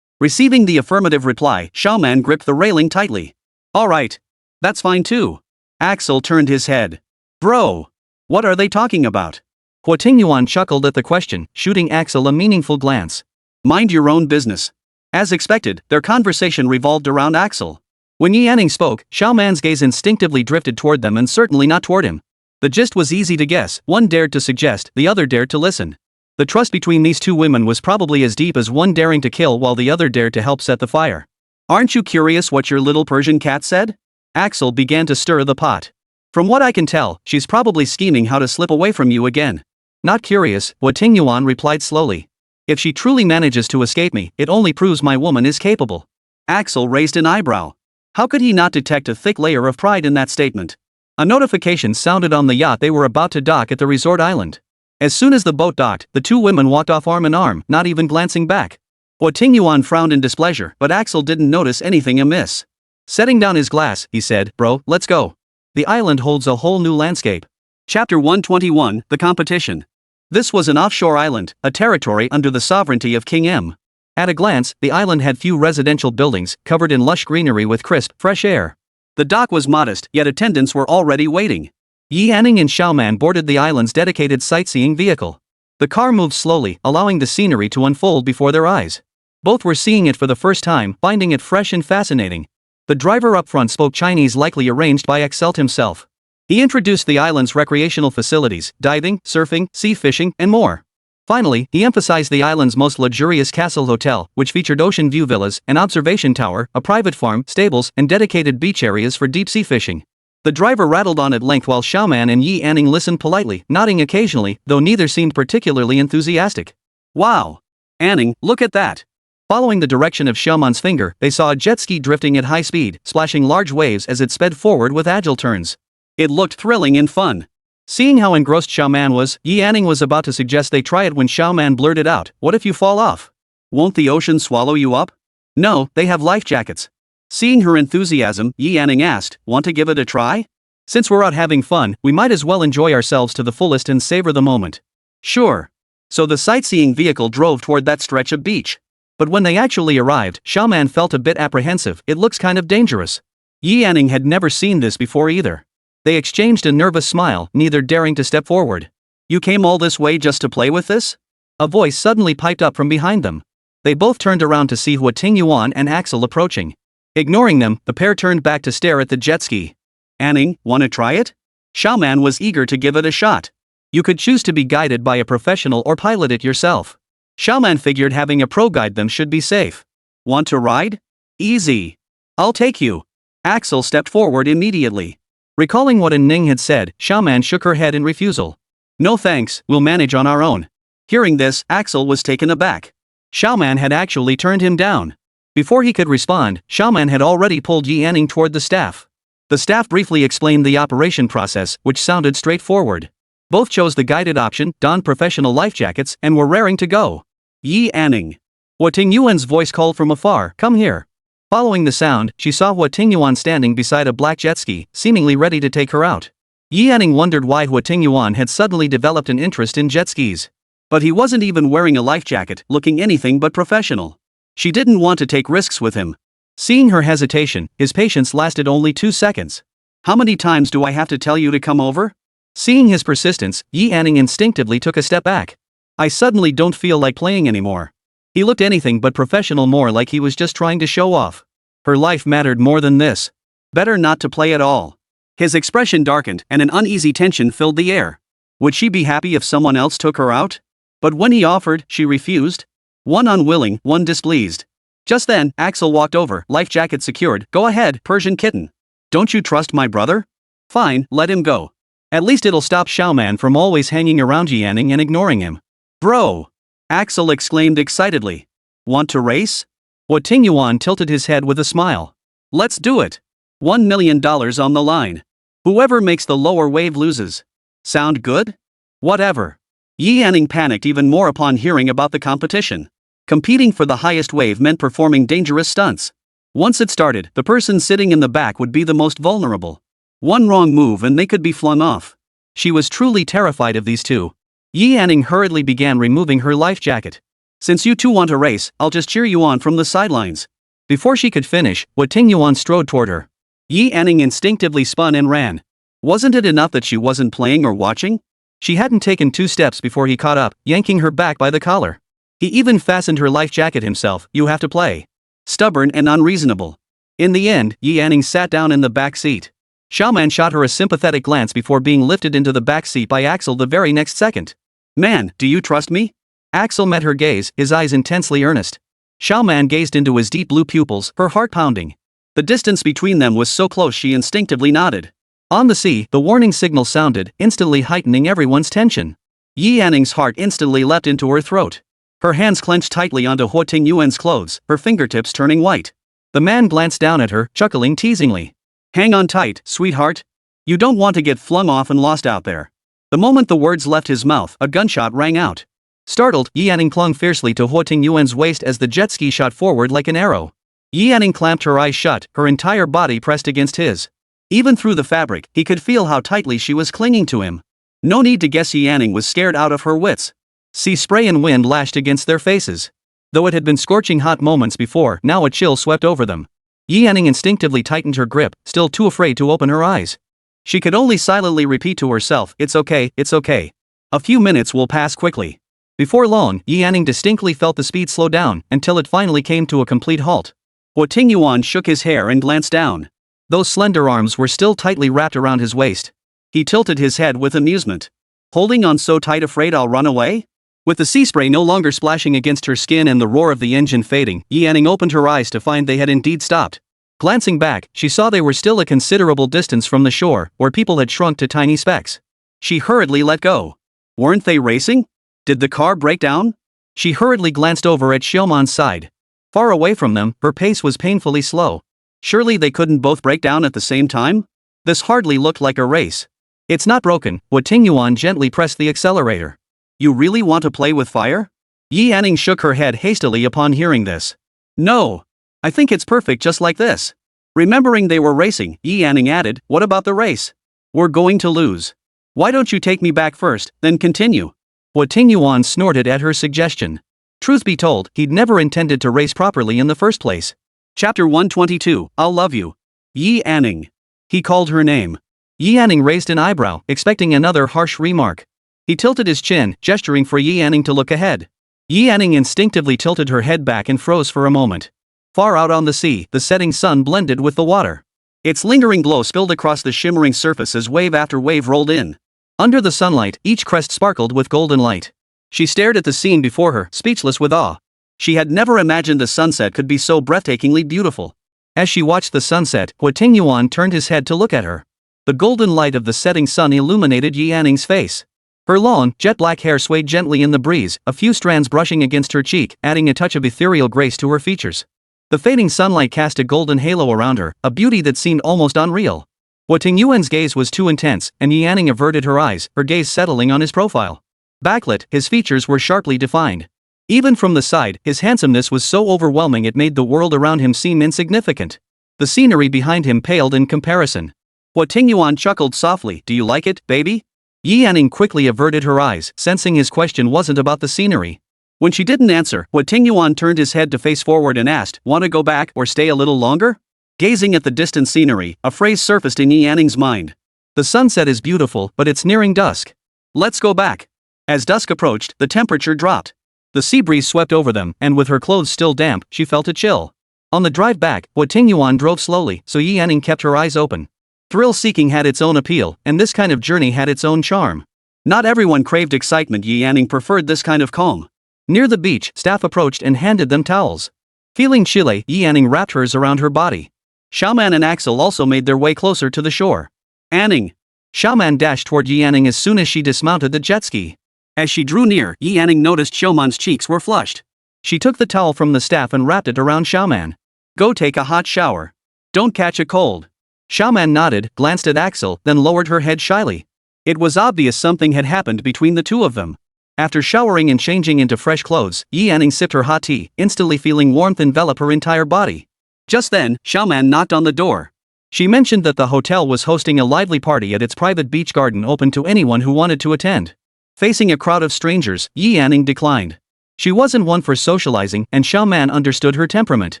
Receiving the affirmative reply, Xiaoman gripped the railing tightly. "All right. That's fine too." Axel turned his head. "Bro. What are they talking about?" Huo Tingyuan chuckled at the question, shooting Axel a meaningful glance. "Mind your own business." As expected, their conversation revolved around Axel. When Yi Anning spoke, Xiaoman's gaze instinctively drifted toward them and certainly not toward him. The gist was easy to guess, one dared to suggest, the other dared to listen. The trust between these 2 women was probably as deep as one daring to kill while the other dared to help set the fire. "Aren't you curious what your little Persian cat said?" Axel began to stir the pot. "From what I can tell, she's probably scheming how to slip away from you again." "Not curious," Huo Tingyuan replied slowly. "If she truly manages to escape me, it only proves my woman is capable." Axel raised an eyebrow. How could he not detect a thick layer of pride in that statement? A notification sounded on the yacht. They were about to dock at the resort island. As soon as the boat docked, the 2 women walked off arm in arm, not even glancing back. Huo Tingyuan frowned in displeasure, but Axel didn't notice anything amiss. Setting down his glass, he said, "Bro, let's go. The island holds a whole new landscape." Chapter 121, The Competition. This was an offshore island, a territory under the sovereignty of King M. At a glance, the island had few residential buildings, covered in lush greenery with crisp, fresh air. The dock was modest, yet attendants were already waiting. Yi Anning and Xiaoman boarded the island's dedicated sightseeing vehicle. The car moved slowly, allowing the scenery to unfold before their eyes. Both were seeing it for the first time, finding it fresh and fascinating. The driver up front spoke Chinese, likely arranged by Excelt himself. He introduced the island's recreational facilities, diving, surfing, sea fishing, and more. Finally, he emphasized the island's most luxurious castle hotel, which featured ocean view villas, an observation tower, a private farm, stables, and dedicated beach areas for deep-sea fishing. The driver rattled on at length while Xiaoman and Yi Anning listened politely, nodding occasionally, though neither seemed particularly enthusiastic. "Wow! Anning, look at that!" Following the direction of Xiaoman's finger, they saw a jet ski drifting at high speed, splashing large waves as it sped forward with agile turns. It looked thrilling and fun. Seeing how engrossed Xiaoman was, Yi Anning was about to suggest they try it when Xiaoman blurted out, "What if you fall off?" "Won't the ocean swallow you up?" No, they have life jackets. Seeing her enthusiasm, Yi Anning asked, want to give it a try? Since we're out having fun, we might as well enjoy ourselves to the fullest and savor the moment. Sure. So the sightseeing vehicle drove toward that stretch of beach. But when they actually arrived, Xiaoman felt a bit apprehensive. It looks kind of dangerous. Yi Anning had never seen this before either. They exchanged a nervous smile, neither daring to step forward. You came all this way just to play with this? A voice suddenly piped up from behind them. They both turned around to see Huo Tingyuan and Axel approaching. Ignoring them, the pair turned back to stare at the jet ski. Anning, wanna try it? Xiaoman was eager to give it a shot. You could choose to be guided by a professional or pilot it yourself. Xiaoman figured having a pro guide them should be safe. Want to ride? Easy. I'll take you. Axel stepped forward immediately. Recalling what Ning had said, Xiaoman shook her head in refusal. No thanks, we'll manage on our own. Hearing this, Axel was taken aback. Xiaoman had actually turned him down. Before he could respond, Xiaoman had already pulled Yi Anning toward the staff. The staff briefly explained the operation process, which sounded straightforward. Both chose the guided option, donned professional life jackets, and were raring to go. Yi Anning. Huo Tingyuan's voice called from afar, come here. Following the sound, she saw Huo Tingyuan standing beside a black jet ski, seemingly ready to take her out. Yi Anning wondered why Huo Tingyuan had suddenly developed an interest in jet skis. But he wasn't even wearing a life jacket, looking anything but professional. She didn't want to take risks with him. Seeing her hesitation, his patience lasted only 2 seconds. How many times do I have to tell you to come over? Seeing his persistence, Yi Anning instinctively took a step back. I suddenly don't feel like playing anymore. He looked anything but professional, more like he was just trying to show off. Her life mattered more than this. Better not to play at all. His expression darkened and an uneasy tension filled the air. Would she be happy if someone else took her out? But when he offered, she refused. One unwilling, one displeased. Just then, Axel walked over, life jacket secured. Go ahead, Persian kitten. Don't you trust my brother? Fine, let him go. At least it'll stop Xiaoman from always hanging around Yi Anning and ignoring him. Bro! Axel exclaimed excitedly. Want to race? Huo Tingyuan tilted his head with a smile. Let's do it. $1 million on the line. Whoever makes the lower wave loses. Sound good? Whatever. Yi Anning panicked even more upon hearing about the competition. Competing for the highest wave meant performing dangerous stunts. Once it started, the person sitting in the back would be the most vulnerable. One wrong move and they could be flung off. She was truly terrified of these two. Yi Anning hurriedly began removing her life jacket. Since you two want to race, I'll just cheer you on from the sidelines. Before she could finish, Huo Tingyuan strode toward her. Yi Anning instinctively spun and ran. Wasn't it enough that she wasn't playing or watching? She hadn't taken 2 steps before he caught up, yanking her back by the collar. He even fastened her life jacket himself. You have to play. Stubborn and unreasonable. In the end, Yi Anning sat down in the back seat. Xiaoman shot her a sympathetic glance before being lifted into the back seat by Axel the very next second. Man, do you trust me? Axel met her gaze, his eyes intensely earnest. Xiaoman gazed into his deep blue pupils, her heart pounding. The distance between them was so close she instinctively nodded. On the sea, the warning signal sounded, instantly heightening everyone's tension. Yi Anning's heart instantly leapt into her throat. Her hands clenched tightly onto Huo Tingyuan's clothes, her fingertips turning white. The man glanced down at her, chuckling teasingly. Hang on tight, sweetheart. You don't want to get flung off and lost out there. The moment the words left his mouth, a gunshot rang out. Startled, Yi Anning clung fiercely to Huo Tingyuan's waist as the jet ski shot forward like an arrow. Yi Anning clamped her eyes shut, her entire body pressed against his. Even through the fabric, he could feel how tightly she was clinging to him. No need to guess Yi Anning was scared out of her wits. Sea spray and wind lashed against their faces. Though it had been scorching hot moments before, now a chill swept over them. Yi Anning instinctively tightened her grip, still too afraid to open her eyes. She could only silently repeat to herself, it's okay, it's okay. A few minutes will pass quickly. Before long, Yi Anning distinctly felt the speed slow down, until it finally came to a complete halt. Huo Tingyuan shook his hair and glanced down. Those slender arms were still tightly wrapped around his waist. He tilted his head with amusement. Holding on so tight, afraid I'll run away? With the sea spray no longer splashing against her skin and the roar of the engine fading, Yi Anning opened her eyes to find they had indeed stopped. Glancing back, she saw they were still a considerable distance from the shore, where people had shrunk to tiny specks. She hurriedly let go. Weren't they racing? Did the car break down? She hurriedly glanced over at Xiaoman's side. Far away from them, her pace was painfully slow. Surely they couldn't both break down at the same time? This hardly looked like a race. It's not broken. Huo Tingyuan gently pressed the accelerator. You really want to play with fire? Yi Anning shook her head hastily upon hearing this. No. I think it's perfect just like this. Remembering they were racing, Yi Yanning added, what about the race? We're going to lose. Why don't you take me back first, then continue? Huo Tingyuan snorted at her suggestion. Truth be told, he'd never intended to race properly in the first place. Chapter 122, I'll love you. Yi Yanning. He called her name. Yi Yanning raised an eyebrow, expecting another harsh remark. He tilted his chin, gesturing for Yi Yanning to look ahead. Yi Yanning instinctively tilted her head back and froze for a moment. Far out on the sea, the setting sun blended with the water. Its lingering glow spilled across the shimmering surface as wave after wave rolled in. Under the sunlight, each crest sparkled with golden light. She stared at the scene before her, speechless with awe. She had never imagined the sunset could be so breathtakingly beautiful. As she watched the sunset, Huo Tingyuan turned his head to look at her. The golden light of the setting sun illuminated Yi Yanning's face. Her long, jet-black hair swayed gently in the breeze, a few strands brushing against her cheek, adding a touch of ethereal grace to her features. The fading sunlight cast a golden halo around her, a beauty that seemed almost unreal. Huo Tingyuan's gaze was too intense, and Yi Yanning averted her eyes, her gaze settling on his profile. Backlit, his features were sharply defined. Even from the side, his handsomeness was so overwhelming it made the world around him seem insignificant. The scenery behind him paled in comparison. Huo Tingyuan chuckled softly, do you like it, baby? Yi Yanning quickly averted her eyes, sensing his question wasn't about the scenery. When she didn't answer, Huo Tingyuan turned his head to face forward and asked, want to go back or stay a little longer? Gazing at the distant scenery, a phrase surfaced in Yi Yanning's mind. The sunset is beautiful, but it's nearing dusk. Let's go back. As dusk approached, the temperature dropped. The sea breeze swept over them, and with her clothes still damp, she felt a chill. On the drive back, Huo Tingyuan drove slowly, so Yi Yanning kept her eyes open. Thrill-seeking had its own appeal, and this kind of journey had its own charm. Not everyone craved excitement. Yi Yanning preferred this kind of calm. Near the beach, staff approached and handed them towels. Feeling chilly, Yi Yanning wrapped hers around her body. Xiaoman and Axel also made their way closer to the shore. Anning. Xiaoman dashed toward Yi Yanning as soon as she dismounted the jet ski. As she drew near, Yi Yanning noticed Xiaoman's cheeks were flushed. She took the towel from the staff and wrapped it around Xiaoman. Go take a hot shower. Don't catch a cold. Xiaoman nodded, glanced at Axel, then lowered her head shyly. It was obvious something had happened between the two of them. After showering and changing into fresh clothes, Yi Yanning sipped her hot tea, instantly feeling warmth envelop her entire body. Just then, Xiaoman knocked on the door. She mentioned that the hotel was hosting a lively party at its private beach garden open to anyone who wanted to attend. Facing a crowd of strangers, Yi Yanning declined. She wasn't one for socializing, and Xiaoman understood her temperament.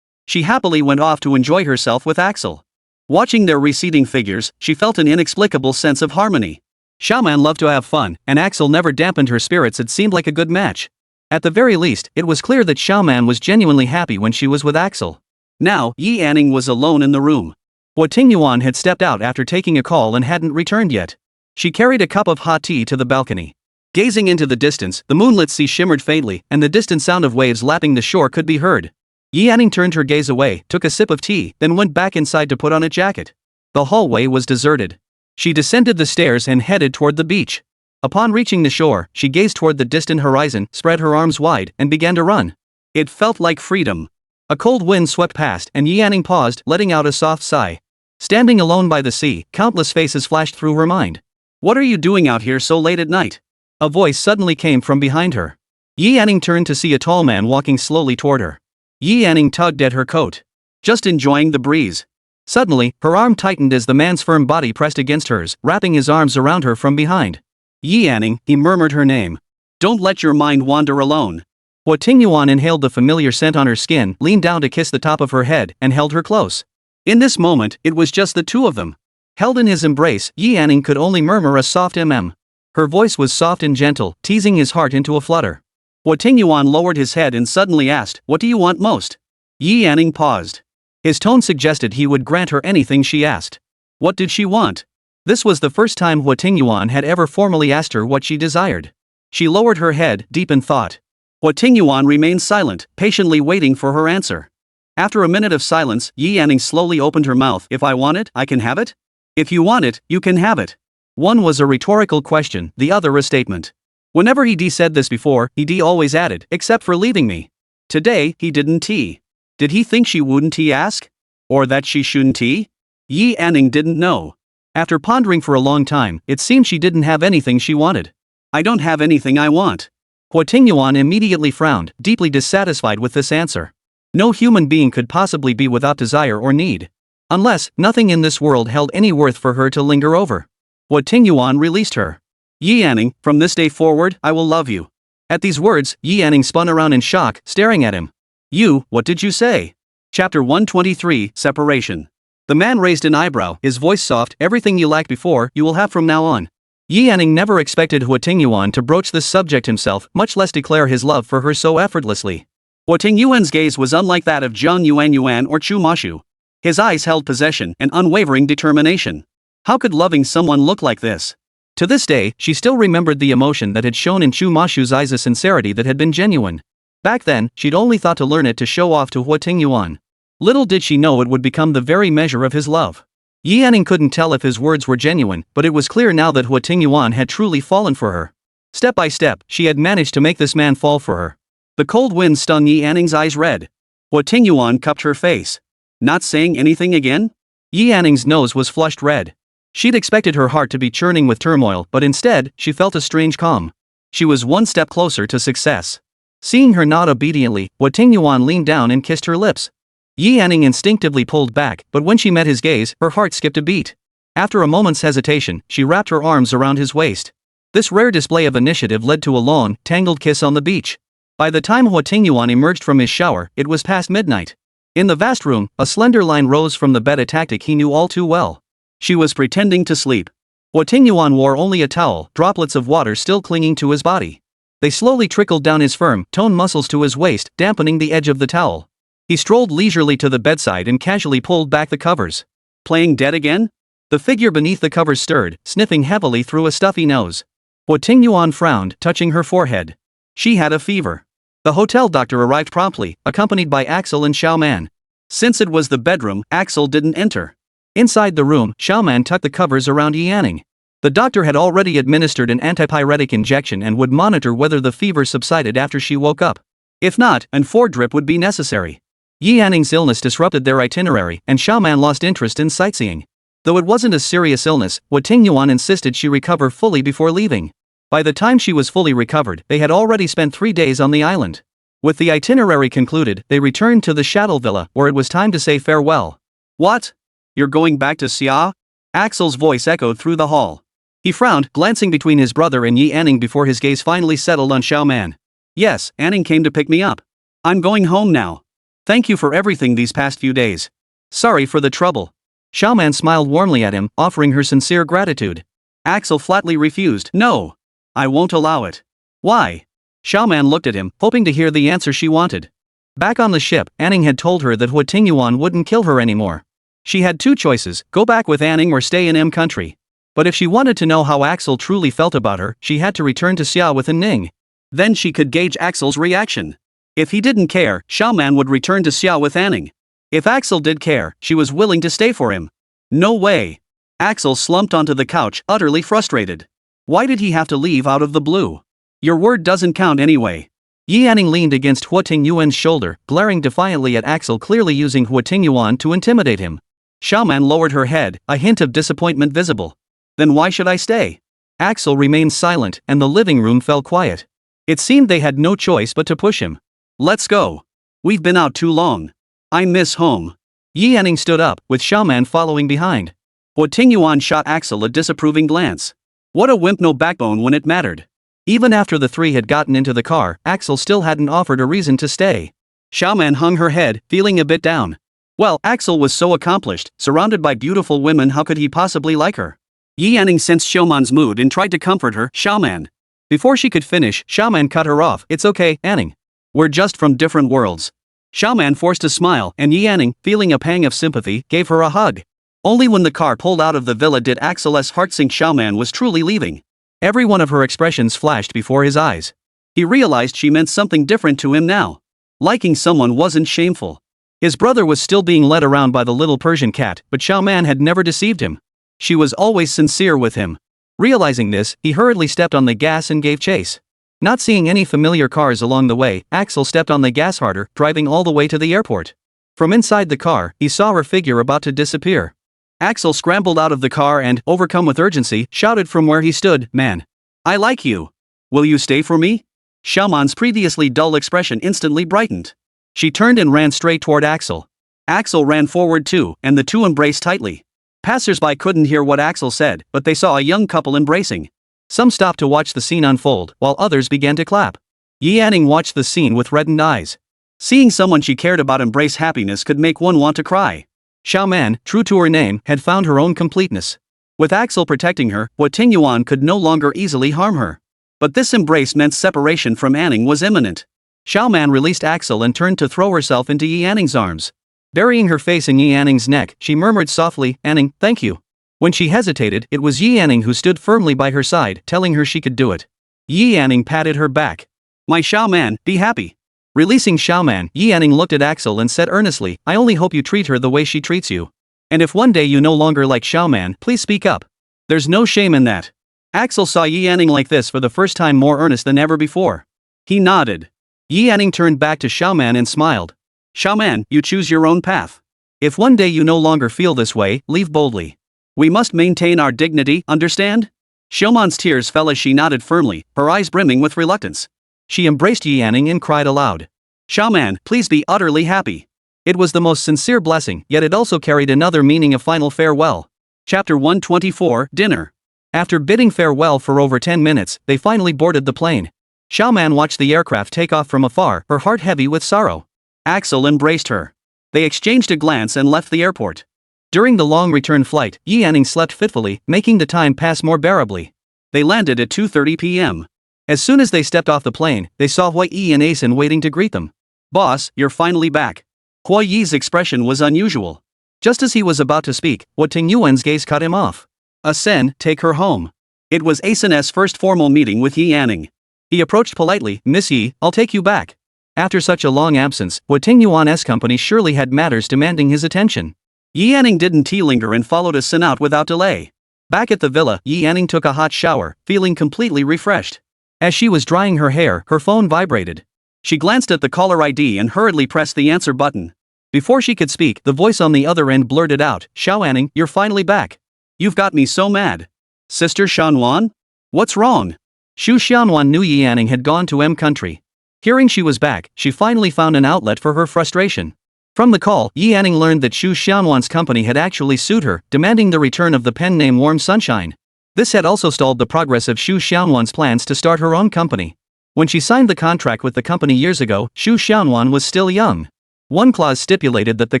She happily went off to enjoy herself with Axel. Watching their receding figures, she felt an inexplicable sense of harmony. Xiaoman loved to have fun, and Axel never dampened her spirits. It seemed like a good match. At the very least, it was clear that Xiaoman was genuinely happy when she was with Axel. Now, Yi Yanning was alone in the room. Huo Tingyuan had stepped out after taking a call and hadn't returned yet. She carried a cup of hot tea to the balcony. Gazing into the distance, the moonlit sea shimmered faintly, and the distant sound of waves lapping the shore could be heard. Yi Yanning turned her gaze away, took a sip of tea, then went back inside to put on a jacket. The hallway was deserted. She descended the stairs and headed toward the beach. Upon reaching the shore, she gazed toward the distant horizon, spread her arms wide, and began to run. It felt like freedom. A cold wind swept past, and Yi Yanning paused, letting out a soft sigh. Standing alone by the sea, countless faces flashed through her mind. What are you doing out here so late at night? A voice suddenly came from behind her. Yi Yanning turned to see a tall man walking slowly toward her. Yi Yanning tugged at her coat. Just enjoying the breeze. Suddenly, her arm tightened as the man's firm body pressed against hers, wrapping his arms around her from behind. Yi Yanning, he murmured her name. Don't let your mind wander alone. Huo Tingyuan inhaled the familiar scent on her skin, leaned down to kiss the top of her head, and held her close. In this moment, it was just the two of them. Held in his embrace, Yi Yanning could only murmur a soft mm. Her voice was soft and gentle, teasing his heart into a flutter. Huo Tingyuan lowered his head and suddenly asked, what do you want most? Yi Yanning paused. His tone suggested he would grant her anything she asked. What did she want? This was the first time Huo Tingyuan had ever formally asked her what she desired. She lowered her head, deep in thought. Huo Tingyuan remained silent, patiently waiting for her answer. After a minute of silence, Yi Yanning slowly opened her mouth. If I want it, I can have it? If you want it, you can have it. One was a rhetorical question, the other a statement. Whenever he said this before, he always added, except for leaving me. Today, he didn't. Did he think she wouldn't ask? Or that she shouldn't? Yi Yanning didn't know. After pondering for a long time, it seemed she didn't have anything she wanted. I don't have anything I want. Huo Tingyuan immediately frowned, deeply dissatisfied with this answer. No human being could possibly be without desire or need. Unless, nothing in this world held any worth for her to linger over. Huo Tingyuan released her. Yi Anning, from this day forward, I will love you. At these words, Yi Anning spun around in shock, staring at him. You, what did you say? Chapter 123, Separation. The man raised an eyebrow, his voice soft. Everything you lacked before, you will have from now on. Yi Anning never expected Huo Tingyuan to broach this subject himself, much less declare his love for her so effortlessly. Huo Tingyuan's gaze was unlike that of Zhang Yuanyuan or Chu Mashu. His eyes held possession and unwavering determination. How could loving someone look like this? To this day, she still remembered the emotion that had shown in Chu Mashu's eyes, a sincerity that had been genuine. Back then, she'd only thought to learn it to show off to Huo Tingyuan. Little did she know it would become the very measure of his love. Yi Anning couldn't tell if his words were genuine, but it was clear now that Huo Tingyuan had truly fallen for her. Step by step, she had managed to make this man fall for her. The cold wind stung Yi Anning's eyes red. Huo Tingyuan cupped her face. Not saying anything again? Yi Anning's nose was flushed red. She'd expected her heart to be churning with turmoil, but instead, she felt a strange calm. She was one step closer to success. Seeing her nod obediently, Huo Tingyuan leaned down and kissed her lips. Yi Anning instinctively pulled back, but when she met his gaze, her heart skipped a beat. After a moment's hesitation, she wrapped her arms around his waist. This rare display of initiative led to a long, tangled kiss on the beach. By the time Huo Tingyuan emerged from his shower, it was past midnight. In the vast room, a slender line rose from the bed, a tactic he knew all too well. She was pretending to sleep. Huo Tingyuan wore only a towel, droplets of water still clinging to his body. They slowly trickled down his firm, toned muscles to his waist, dampening the edge of the towel. He strolled leisurely to the bedside and casually pulled back the covers. Playing dead again? The figure beneath the covers stirred, sniffing heavily through a stuffy nose. Huo Tingyuan frowned, touching her forehead. She had a fever. The hotel doctor arrived promptly, accompanied by Axel and Xiaoman. Since it was the bedroom, Axel didn't enter. Inside the room, Xiaoman tucked the covers around Yi Anning. The doctor had already administered an antipyretic injection and would monitor whether the fever subsided after she woke up. If not, an foredrip would be necessary. Yi Anning's illness disrupted their itinerary, and Xiaoman lost interest in sightseeing. Though it wasn't a serious illness, Huo Tingyuan insisted she recover fully before leaving. By the time she was fully recovered, they had already spent 3 days on the island. With the itinerary concluded, they returned to the Shuttle Villa, where it was time to say farewell. What? You're going back to Xia? Axel's voice echoed through the hall. He frowned, glancing between his brother and Yi Anning before his gaze finally settled on Xiaoman. Yes, Anning came to pick me up. I'm going home now. Thank you for everything these past few days. Sorry for the trouble. Xiaoman smiled warmly at him, offering her sincere gratitude. Axel flatly refused. No. I won't allow it. Why? Xiaoman looked at him, hoping to hear the answer she wanted. Back on the ship, Anning had told her that Huo Tingyuan wouldn't kill her anymore. She had 2 choices, go back with Anning or stay in M country. But if she wanted to know how Axel truly felt about her, she had to return to Xia with Ning. Then she could gauge Axel's reaction. If he didn't care, Xiaoman would return to Xia with Anning. If Axel did care, she was willing to stay for him. No way. Axel slumped onto the couch, utterly frustrated. Why did he have to leave out of the blue? Your word doesn't count anyway. Yi Anning leaned against Huo Tingyuan's shoulder, glaring defiantly at Axel, clearly using Huo Tingyuan to intimidate him. Xiaoman lowered her head, a hint of disappointment visible. Then why should I stay? Axel remained silent, and the living room fell quiet. It seemed they had no choice but to push him. Let's go. We've been out too long. I miss home. Yi Anning stood up, with Xiaoman following behind. Huo Tingyuan shot Axel a disapproving glance. What a wimp, no backbone when it mattered. Even after the 3 had gotten into the car, Axel still hadn't offered a reason to stay. Xiaoman hung her head, feeling a bit down. Well, Axel was so accomplished, surrounded by beautiful women, how could he possibly like her? Yi Anning sensed Xiaoman's mood and tried to comfort her. Xiaoman. Before she could finish, Xiaoman cut her off. It's okay, Anning. We're just from different worlds. Xiaoman forced a smile, and Yi Anning, feeling a pang of sympathy, gave her a hug. Only when the car pulled out of the villa did Axel's heart sink. Xiaoman was truly leaving. Every one of her expressions flashed before his eyes. He realized she meant something different to him now. Liking someone wasn't shameful. His brother was still being led around by the little Persian cat, but Xiaoman had never deceived him. She was always sincere with him. Realizing this, he hurriedly stepped on the gas and gave chase. Not seeing any familiar cars along the way, Axel stepped on the gas harder, driving all the way to the airport. From inside the car, he saw her figure about to disappear. Axel scrambled out of the car and, overcome with urgency, shouted from where he stood, "Man, I like you. Will you stay for me?" Xiaoman's previously dull expression instantly brightened. She turned and ran straight toward Axel. Axel ran forward too, and the two embraced tightly. Passers-by couldn't hear what Axel said, but they saw a young couple embracing. Some stopped to watch the scene unfold, while others began to clap. Yi Anning watched the scene with reddened eyes. Seeing someone she cared about embrace happiness could make one want to cry. Xiao Man, true to her name, had found her own completeness. With Axel protecting her, Huo Tingyuan could no longer easily harm her. But this embrace meant separation from Anning was imminent. Xiao Man released Axel and turned to throw herself into Yi Anning's arms. Burying her face in Yi Anning's neck, she murmured softly, "Anning, thank you." When she hesitated, it was Yi Anning who stood firmly by her side, telling her she could do it. Yi Anning patted her back. "My Xiao Man, be happy." Releasing Xiao Man, Yi Anning looked at Axel and said earnestly, "I only hope you treat her the way she treats you. And if one day you no longer like Xiao Man, please speak up. There's no shame in that." Axel saw Yi Anning like this for the first time, more earnest than ever before. He nodded. Yi Anning turned back to Xiao Man and smiled. "Xiao Man, you choose your own path. If one day you no longer feel this way, leave boldly. We must maintain our dignity, understand?" Xiao Man's tears fell as she nodded firmly, her eyes brimming with reluctance. She embraced Yi Anning and cried aloud. "Xiao Man, please be utterly happy." It was the most sincere blessing, yet it also carried another meaning of final farewell. Chapter 124, Dinner. After bidding farewell for over 10 minutes, they finally boarded the plane. Xiao Man watched the aircraft take off from afar, her heart heavy with sorrow. Axel embraced her. They exchanged a glance and left the airport. During the long return flight, Yi Anning slept fitfully, making the time pass more bearably. They landed at 2:30 p.m. As soon as they stepped off the plane, they saw Huo Yi and Asen waiting to greet them. "Boss, you're finally back." Huo Yi's expression was unusual. Just as he was about to speak, Huo Tingyuan's gaze cut him off. "Asen, take her home." It was Asen's first formal meeting with Yi Anning. He approached politely, "Miss Yi, I'll take you back." After such a long absence, Huo Tingyuan's company surely had matters demanding his attention. Yi Anning didn't linger and followed Asen out without delay. Back at the villa, Yi Anning took a hot shower, feeling completely refreshed. As she was drying her hair, her phone vibrated. She glanced at the caller ID and hurriedly pressed the answer button. Before she could speak, the voice on the other end blurted out, "Xiao Anning, you're finally back. You've got me so mad." "Sister Xianwan? What's wrong?" Xu Xianwan knew Yi Anning had gone to M country. Hearing she was back, she finally found an outlet for her frustration. From the call, Yi Anning learned that Xu Xianwan's company had actually sued her, demanding the return of the pen name Warm Sunshine. This had also stalled the progress of Xu Xianwan's plans to start her own company. When she signed the contract with the company years ago, Xu Xianwan was still young. One clause stipulated that the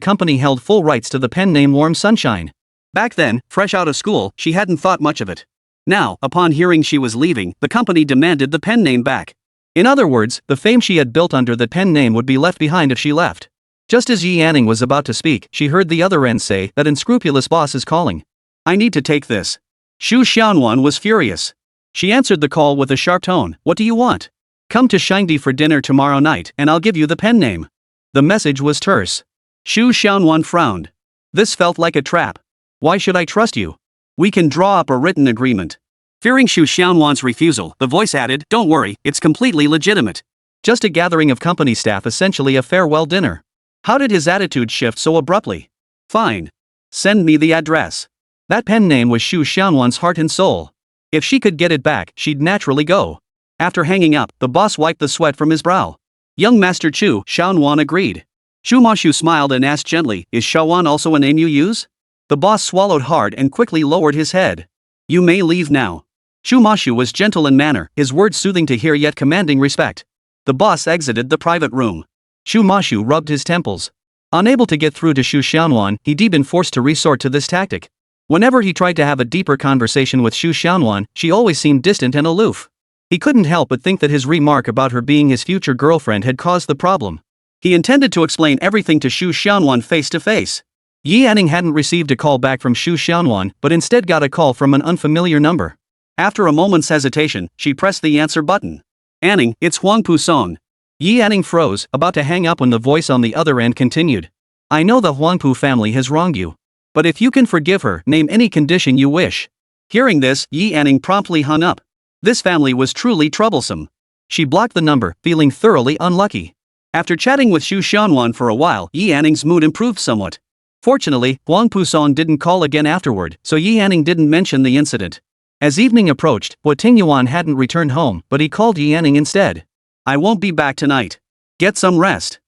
company held full rights to the pen name Warm Sunshine. Back then, fresh out of school, she hadn't thought much of it. Now, upon hearing she was leaving, the company demanded the pen name back. In other words, the fame she had built under the pen name would be left behind if she left. Just as Yi Anning was about to speak, she heard the other end say, "That unscrupulous boss is calling. I need to take this." Xu Xianwan was furious. She answered the call with a sharp tone, "What do you want? Come to Shangdi for dinner tomorrow night, and I'll give you the pen name." The message was terse. Xu Xianwan frowned. This felt like a trap. "Why should I trust you? We can draw up a written agreement." Fearing Xu Xianwan's refusal, the voice added, "Don't worry, it's completely legitimate. Just a gathering of company staff, essentially a farewell dinner." How did his attitude shift so abruptly? "Fine. Send me the address." That pen name was Xu Xianwan's heart and soul. If she could get it back, she'd naturally go. After hanging up, the boss wiped the sweat from his brow. "Young Master Xu," Xianwan agreed. Xu Mashu smiled and asked gently, "Is Xiaowan also a name you use?" The boss swallowed hard and quickly lowered his head. "You may leave now." Xu Mashu was gentle in manner, his words soothing to hear yet commanding respect. The boss exited the private room. Xu Mashu rubbed his temples. Unable to get through to Xu Xianwan, he'd been forced to resort to this tactic. Whenever he tried to have a deeper conversation with Xu Xianwan, she always seemed distant and aloof. He couldn't help but think that his remark about her being his future girlfriend had caused the problem. He intended to explain everything to Xu Xianwan face to face. Yi Anning hadn't received a call back from Xu Xianwan, but instead got a call from an unfamiliar number. After a moment's hesitation, she pressed the answer button. "Anning, it's Huangpu Song." Yi Anning froze, about to hang up when the voice on the other end continued. "I know the Huangpu family has wronged you. But if you can forgive her, name any condition you wish." Hearing this, Yi Anning promptly hung up. This family was truly troublesome. She blocked the number, feeling thoroughly unlucky. After chatting with Xu Xianwan for a while, Yi Anning's mood improved somewhat. Fortunately, Huangpu Song didn't call again afterward, so Yi Anning didn't mention the incident. As evening approached, Huo Tingyuan hadn't returned home, but he called Yi Anning instead. "I won't be back tonight. Get some rest."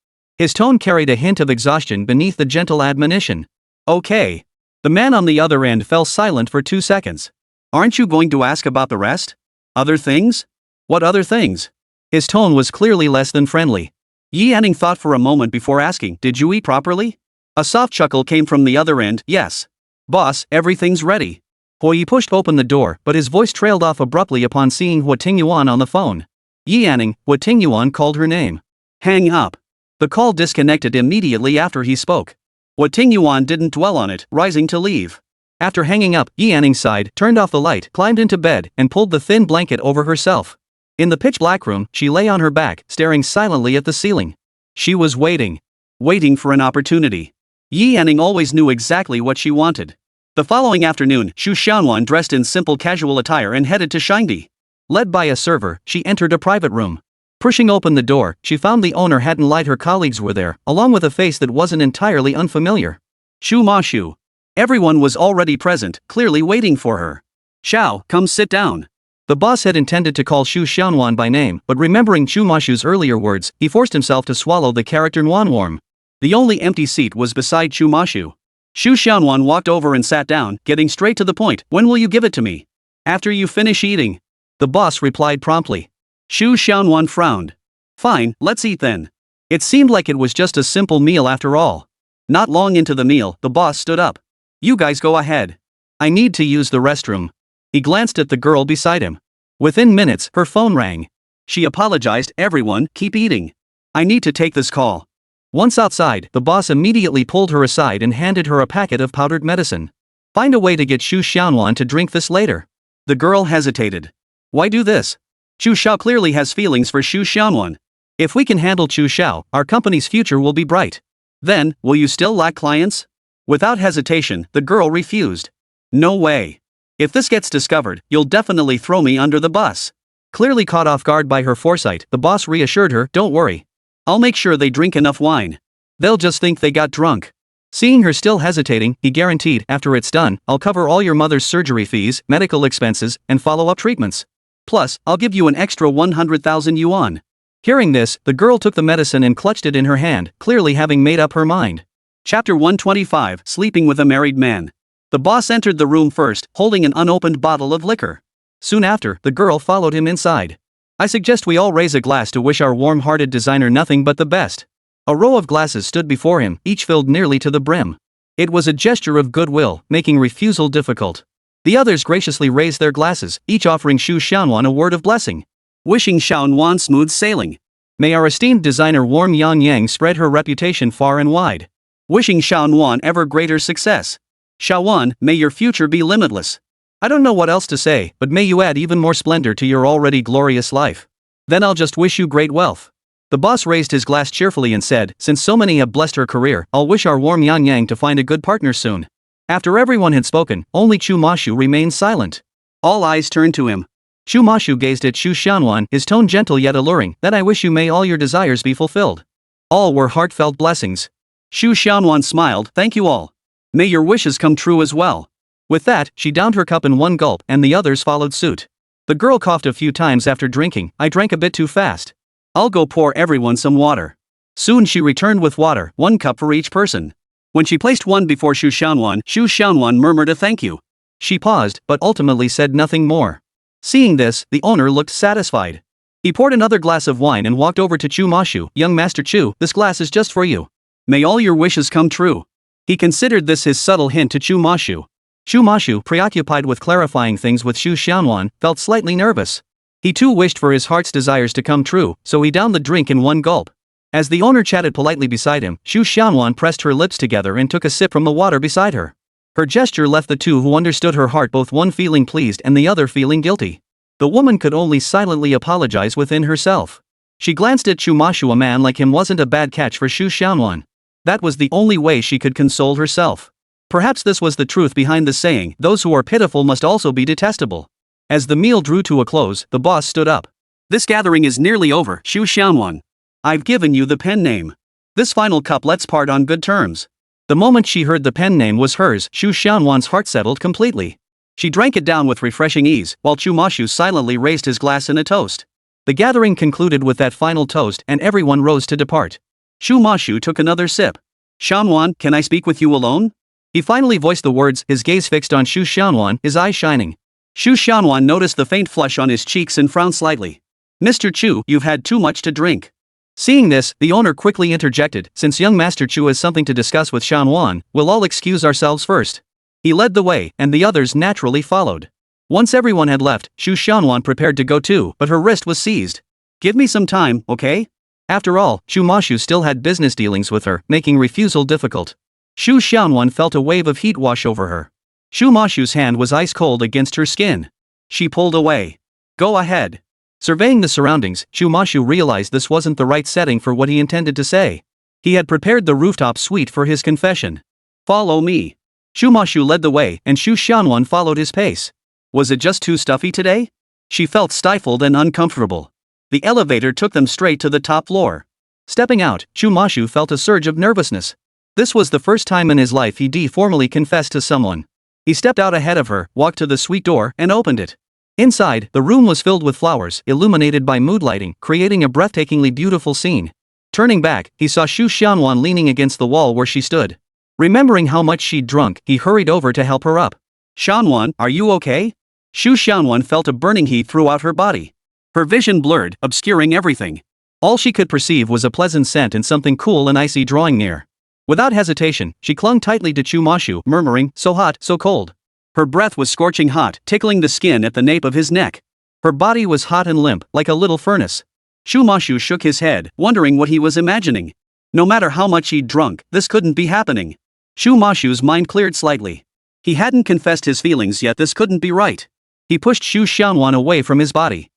His tone carried a hint of exhaustion beneath the gentle admonition. Okay. The man on the other end fell silent for 2 seconds. Aren't you going to ask about the rest? Other things? What other things? His tone was clearly less than friendly. Yi Yanning thought for a moment before asking, did you eat properly? A soft chuckle came from the other end, yes. Boss, everything's ready. Huo Yi pushed open the door, but his voice trailed off abruptly upon seeing Huo Tingyuan on the phone. Yi Yanning, Huo Tingyuan called her name. Hang up. The call disconnected immediately after he spoke. Huo Tingyuan didn't dwell on it, rising to leave. After hanging up, Yi Yanning sighed, turned off the light, climbed into bed, and pulled the thin blanket over herself. In the pitch-black room, she lay on her back, staring silently at the ceiling. She was waiting. Waiting for an opportunity. Yi Yanning always knew exactly what she wanted. The following afternoon, Xu Xianwan dressed in simple casual attire and headed to Shangdi. Led by a server, she entered a private room. Pushing open the door, she found the owner hadn't lied, her colleagues were there, along with a face that wasn't entirely unfamiliar. Xu Ma Xu. Everyone was already present, clearly waiting for her. Xiao, come sit down. The boss had intended to call Xu Xianwan by name, but remembering Xu Ma Xu's earlier words, he forced himself to swallow the character Nuanwarm. The only empty seat was beside Xu Ma Xu. Xu Xianwan walked over and sat down, getting straight to the point. When will you give it to me? After you finish eating. The boss replied promptly. Xu Xianwan frowned. Fine, let's eat then. It seemed like it was just a simple meal after all. Not long into the meal, the boss stood up. You guys go ahead. I need to use the restroom. He glanced at the girl beside him. Within minutes, her phone rang. She apologized, everyone, keep eating. I need to take this call. Once outside, the boss immediately pulled her aside and handed her a packet of powdered medicine. Find a way to get Xu Xianwan to drink this later. The girl hesitated. Why do this? Xu Xiao clearly has feelings for Xu Xianwan. If we can handle Xu Xiao, our company's future will be bright. Then, will you still lack clients? Without hesitation, the girl refused. No way. If this gets discovered, you'll definitely throw me under the bus. Clearly caught off guard by her foresight, the boss reassured her, don't worry. I'll make sure they drink enough wine. They'll just think they got drunk. Seeing her still hesitating, he guaranteed, after it's done, I'll cover all your mother's surgery fees, medical expenses, and follow-up treatments. Plus, I'll give you an extra 100,000 yuan. Hearing this, the girl took the medicine and clutched it in her hand, clearly having made up her mind. Chapter 125, Sleeping with a Married Man. The boss entered the room first, holding an unopened bottle of liquor. Soon after, the girl followed him inside. I suggest we all raise a glass to wish our warm-hearted designer nothing but the best. A row of glasses stood before him, each filled nearly to the brim. It was a gesture of goodwill, making refusal difficult. The others graciously raised their glasses, each offering Xu Xianwan a word of blessing. Wishing Xianwan smooth sailing. May our esteemed designer Warm Yan Yang spread her reputation far and wide. Wishing Xianwan ever greater success. Xiaowan, may your future be limitless. I don't know what else to say, but may you add even more splendor to your already glorious life. Then I'll just wish you great wealth. The boss raised his glass cheerfully and said, since so many have blessed her career, I'll wish our Warm Yan Yang to find a good partner soon. After everyone had spoken, only Xu Ma Xu remained silent. All eyes turned to him. Xu Ma Xu gazed at Xu Xianwan, his tone gentle yet alluring, that I wish you may all your desires be fulfilled. All were heartfelt blessings. Xu Xianwan smiled, thank you all. May your wishes come true as well. With that, she downed her cup in one gulp and the others followed suit. The girl coughed a few times after drinking. I drank a bit too fast. I'll go pour everyone some water. Soon she returned with water, 1 cup for each person. When she placed one before Xu Xianwan murmured a thank you. She paused, but ultimately said nothing more. Seeing this, the owner looked satisfied. He poured another glass of wine and walked over to Chu Ma Xu. Young Master Chu, this glass is just for you. May all your wishes come true. He considered this his subtle hint to Chu Ma Xu. Chu Ma Xu, preoccupied with clarifying things with Xu Xianwan, felt slightly nervous. He too wished for his heart's desires to come true, so he downed the drink in one gulp. As the owner chatted politely beside him, Xu Xianwan pressed her lips together and took a sip from the water beside her. Her gesture left the two who understood her heart both one feeling pleased and the other feeling guilty. The woman could only silently apologize within herself. She glanced at Chu Ma Xu. A man like him wasn't a bad catch for Xu Xianwan. That was the only way she could console herself. Perhaps this was the truth behind the saying, those who are pitiful must also be detestable. As the meal drew to a close, the boss stood up. This gathering is nearly over, Xu Xianwan. I've given you the pen name. This final cup, let's part on good terms. The moment she heard the pen name was hers, Xu Xianwan's heart settled completely. She drank it down with refreshing ease, while Chu Ma Xu silently raised his glass in a toast. The gathering concluded with that final toast and everyone rose to depart. Shu Mashu took another sip. Xianwan, can I speak with you alone? He finally voiced the words, his gaze fixed on Shu Xianwan, his eyes shining. Shu Xianwan noticed the faint flush on his cheeks and frowned slightly. Mr. Chu, you've had too much to drink. Seeing this, the owner quickly interjected, since young Master Chu has something to discuss with Xianwan, we'll all excuse ourselves first. He led the way, and the others naturally followed. Once everyone had left, Shu Xianwan prepared to go too, but her wrist was seized. Give me some time, okay? After all, Shu Mashu still had business dealings with her, making refusal difficult. Shu Xianwan felt a wave of heat wash over her. Shu Mashu's hand was ice cold against her skin. She pulled away. Go ahead. Surveying the surroundings, Shu Mashu realized this wasn't the right setting for what he intended to say. He had prepared the rooftop suite for his confession. Follow me. Shu Mashu led the way, and Shu Xianwan followed his pace. Was it just too stuffy today? She felt stifled and uncomfortable. The elevator took them straight to the top floor. Stepping out, Shu Mashu felt a surge of nervousness. This was the first time in his life he formally confessed to someone. He stepped out ahead of her, walked to the suite door, and opened it. Inside, the room was filled with flowers, illuminated by mood lighting, creating a breathtakingly beautiful scene. Turning back, he saw Shu Xianwan leaning against the wall where she stood. Remembering how much she'd drunk, he hurried over to help her up. Xianwan, are you okay? Shu Xianwan felt a burning heat throughout her body. Her vision blurred, obscuring everything. All she could perceive was a pleasant scent and something cool and icy drawing near. Without hesitation, she clung tightly to Shu Mashu, murmuring, so hot, so cold. Her breath was scorching hot, tickling the skin at the nape of his neck. Her body was hot and limp, like a little furnace. Shu Mashu shook his head, wondering what he was imagining. No matter how much he'd drunk, this couldn't be happening. Shu Mashu's mind cleared slightly. He hadn't confessed his feelings yet, this couldn't be right. He pushed Shu Xianwan away from his body.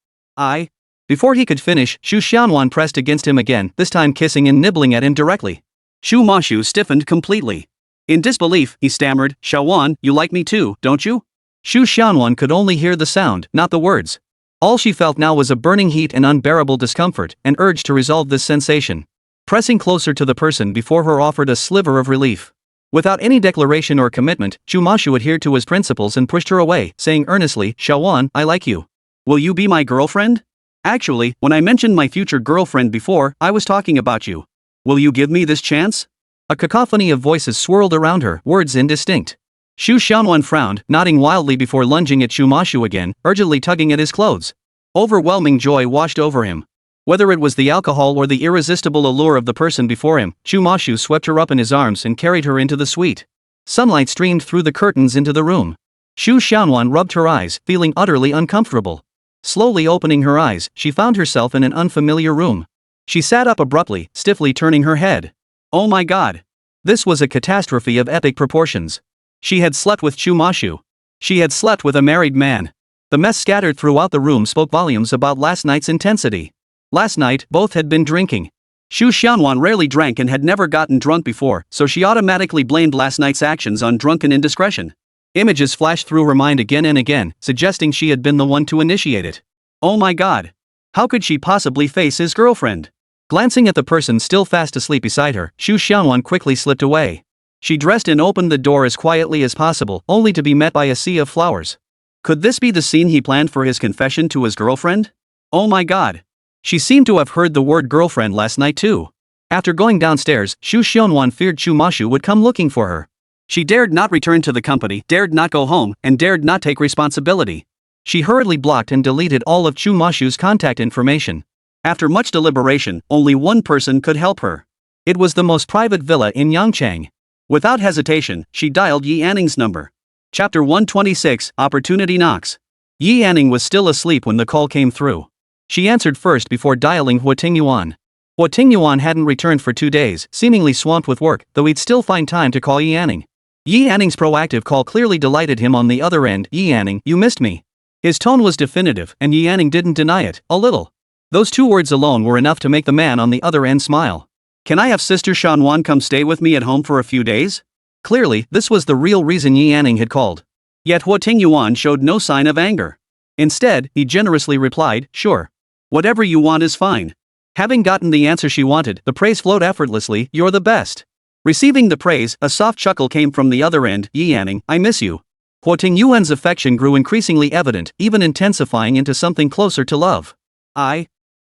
Before he could finish, Shu Xianwan pressed against him again, this time kissing and nibbling at him directly. Shu Mashu stiffened completely. In disbelief, he stammered, Xiaowan, you like me too, don't you? Shu Xianwan could only hear the sound, not the words. All she felt now was a burning heat and unbearable discomfort, an urge to resolve this sensation. Pressing closer to the person before her offered a sliver of relief. Without any declaration or commitment, Shu Mashu adhered to his principles and pushed her away, saying earnestly, Xiaowan, I like you. Will you be my girlfriend? Actually, when I mentioned my future girlfriend before, I was talking about you. Will you give me this chance? A cacophony of voices swirled around her, words indistinct. Shu Xianwan frowned, nodding wildly before lunging at Shu Mashu again, urgently tugging at his clothes. Overwhelming joy washed over him. Whether it was the alcohol or the irresistible allure of the person before him, Shu Mashu swept her up in his arms and carried her into the suite. Sunlight streamed through the curtains into the room. Shu Xianwan rubbed her eyes, feeling utterly uncomfortable. Slowly opening her eyes, she found herself in an unfamiliar room. She sat up abruptly, stiffly turning her head. Oh my god! This was a catastrophe of epic proportions. She had slept with Shu Mashu. She had slept with a married man. The mess scattered throughout the room spoke volumes about last night's intensity. Last night, both had been drinking. Shu Xianwan rarely drank and had never gotten drunk before, so she automatically blamed last night's actions on drunken indiscretion. Images flashed through her mind again and again, suggesting she had been the one to initiate it. Oh my god! How could she possibly face his girlfriend? Glancing at the person still fast asleep beside her, Shu Xianwan quickly slipped away. She dressed and opened the door as quietly as possible, only to be met by a sea of flowers. Could this be the scene he planned for his confession to his girlfriend? Oh my god! She seemed to have heard the word girlfriend last night too. After going downstairs, Shu Xianwan feared Shu Mashu would come looking for her. She dared not return to the company, dared not go home, and dared not take responsibility. She hurriedly blocked and deleted all of Shu Mashu's contact information. After much deliberation, only one person could help her. It was the most private villa in Yangchang. Without hesitation, she dialed Yi Anning's number. Chapter 126, Opportunity Knocks. Yi Anning was still asleep when the call came through. She answered first before dialing Huo Tingyuan. Huo Tingyuan hadn't returned for 2 days, seemingly swamped with work, though he'd still find time to call Yi Anning. Yi Anning's proactive call clearly delighted him on the other end. Yi Anning, you missed me. His tone was definitive, and Yi Anning didn't deny it, a little. Those 2 words alone were enough to make the man on the other end smile. Can I have Sister Xianwan come stay with me at home for a few days? Clearly, this was the real reason Yi Anning had called. Yet Huo Tingyuan showed no sign of anger. Instead, he generously replied, sure. Whatever you want is fine. Having gotten the answer she wanted, the praise flowed effortlessly, you're the best. Receiving the praise, a soft chuckle came from the other end, Yi Anning, I miss you. Huo Tingyuan's affection grew increasingly evident, even intensifying into something closer to love.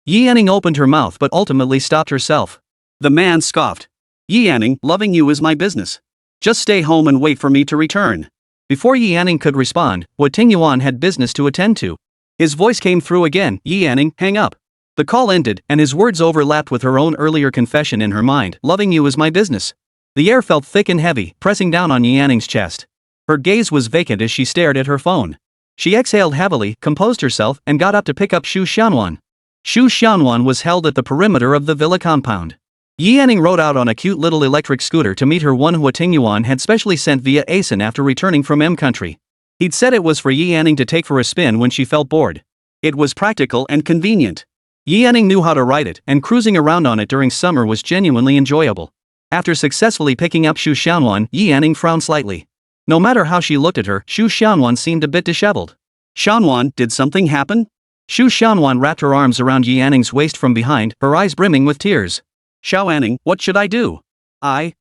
Yi Anning opened her mouth but ultimately stopped herself. The man scoffed. Yi Yanning, loving you is my business. Just stay home and wait for me to return. Before Yi Yanning could respond, Huo Tingyuan had business to attend to. His voice came through again, Yi Yanning, hang up. The call ended, and his words overlapped with her own earlier confession in her mind, loving you is my business. The air felt thick and heavy, pressing down on Yi Yanning's chest. Her gaze was vacant as she stared at her phone. She exhaled heavily, composed herself, and got up to pick up Shu Xianwan. Shu Xianwan was held at the perimeter of the villa compound. Yi Yanning rode out on a cute little electric scooter to meet her one Huo Tingyuan had specially sent via ASIN after returning from M country. He'd said it was for Yi Yanning to take for a spin when she felt bored. It was practical and convenient. Yi Yanning knew how to ride it, and cruising around on it during summer was genuinely enjoyable. After successfully picking up Shu Xianwan, Yi Yanning frowned slightly. No matter how she looked at her, Shu Xianwan seemed a bit disheveled. Xianwan, did something happen? Shu Xianwan wrapped her arms around Yi Yanning's waist from behind, her eyes brimming with tears. Xiao Yanning, what should I do? I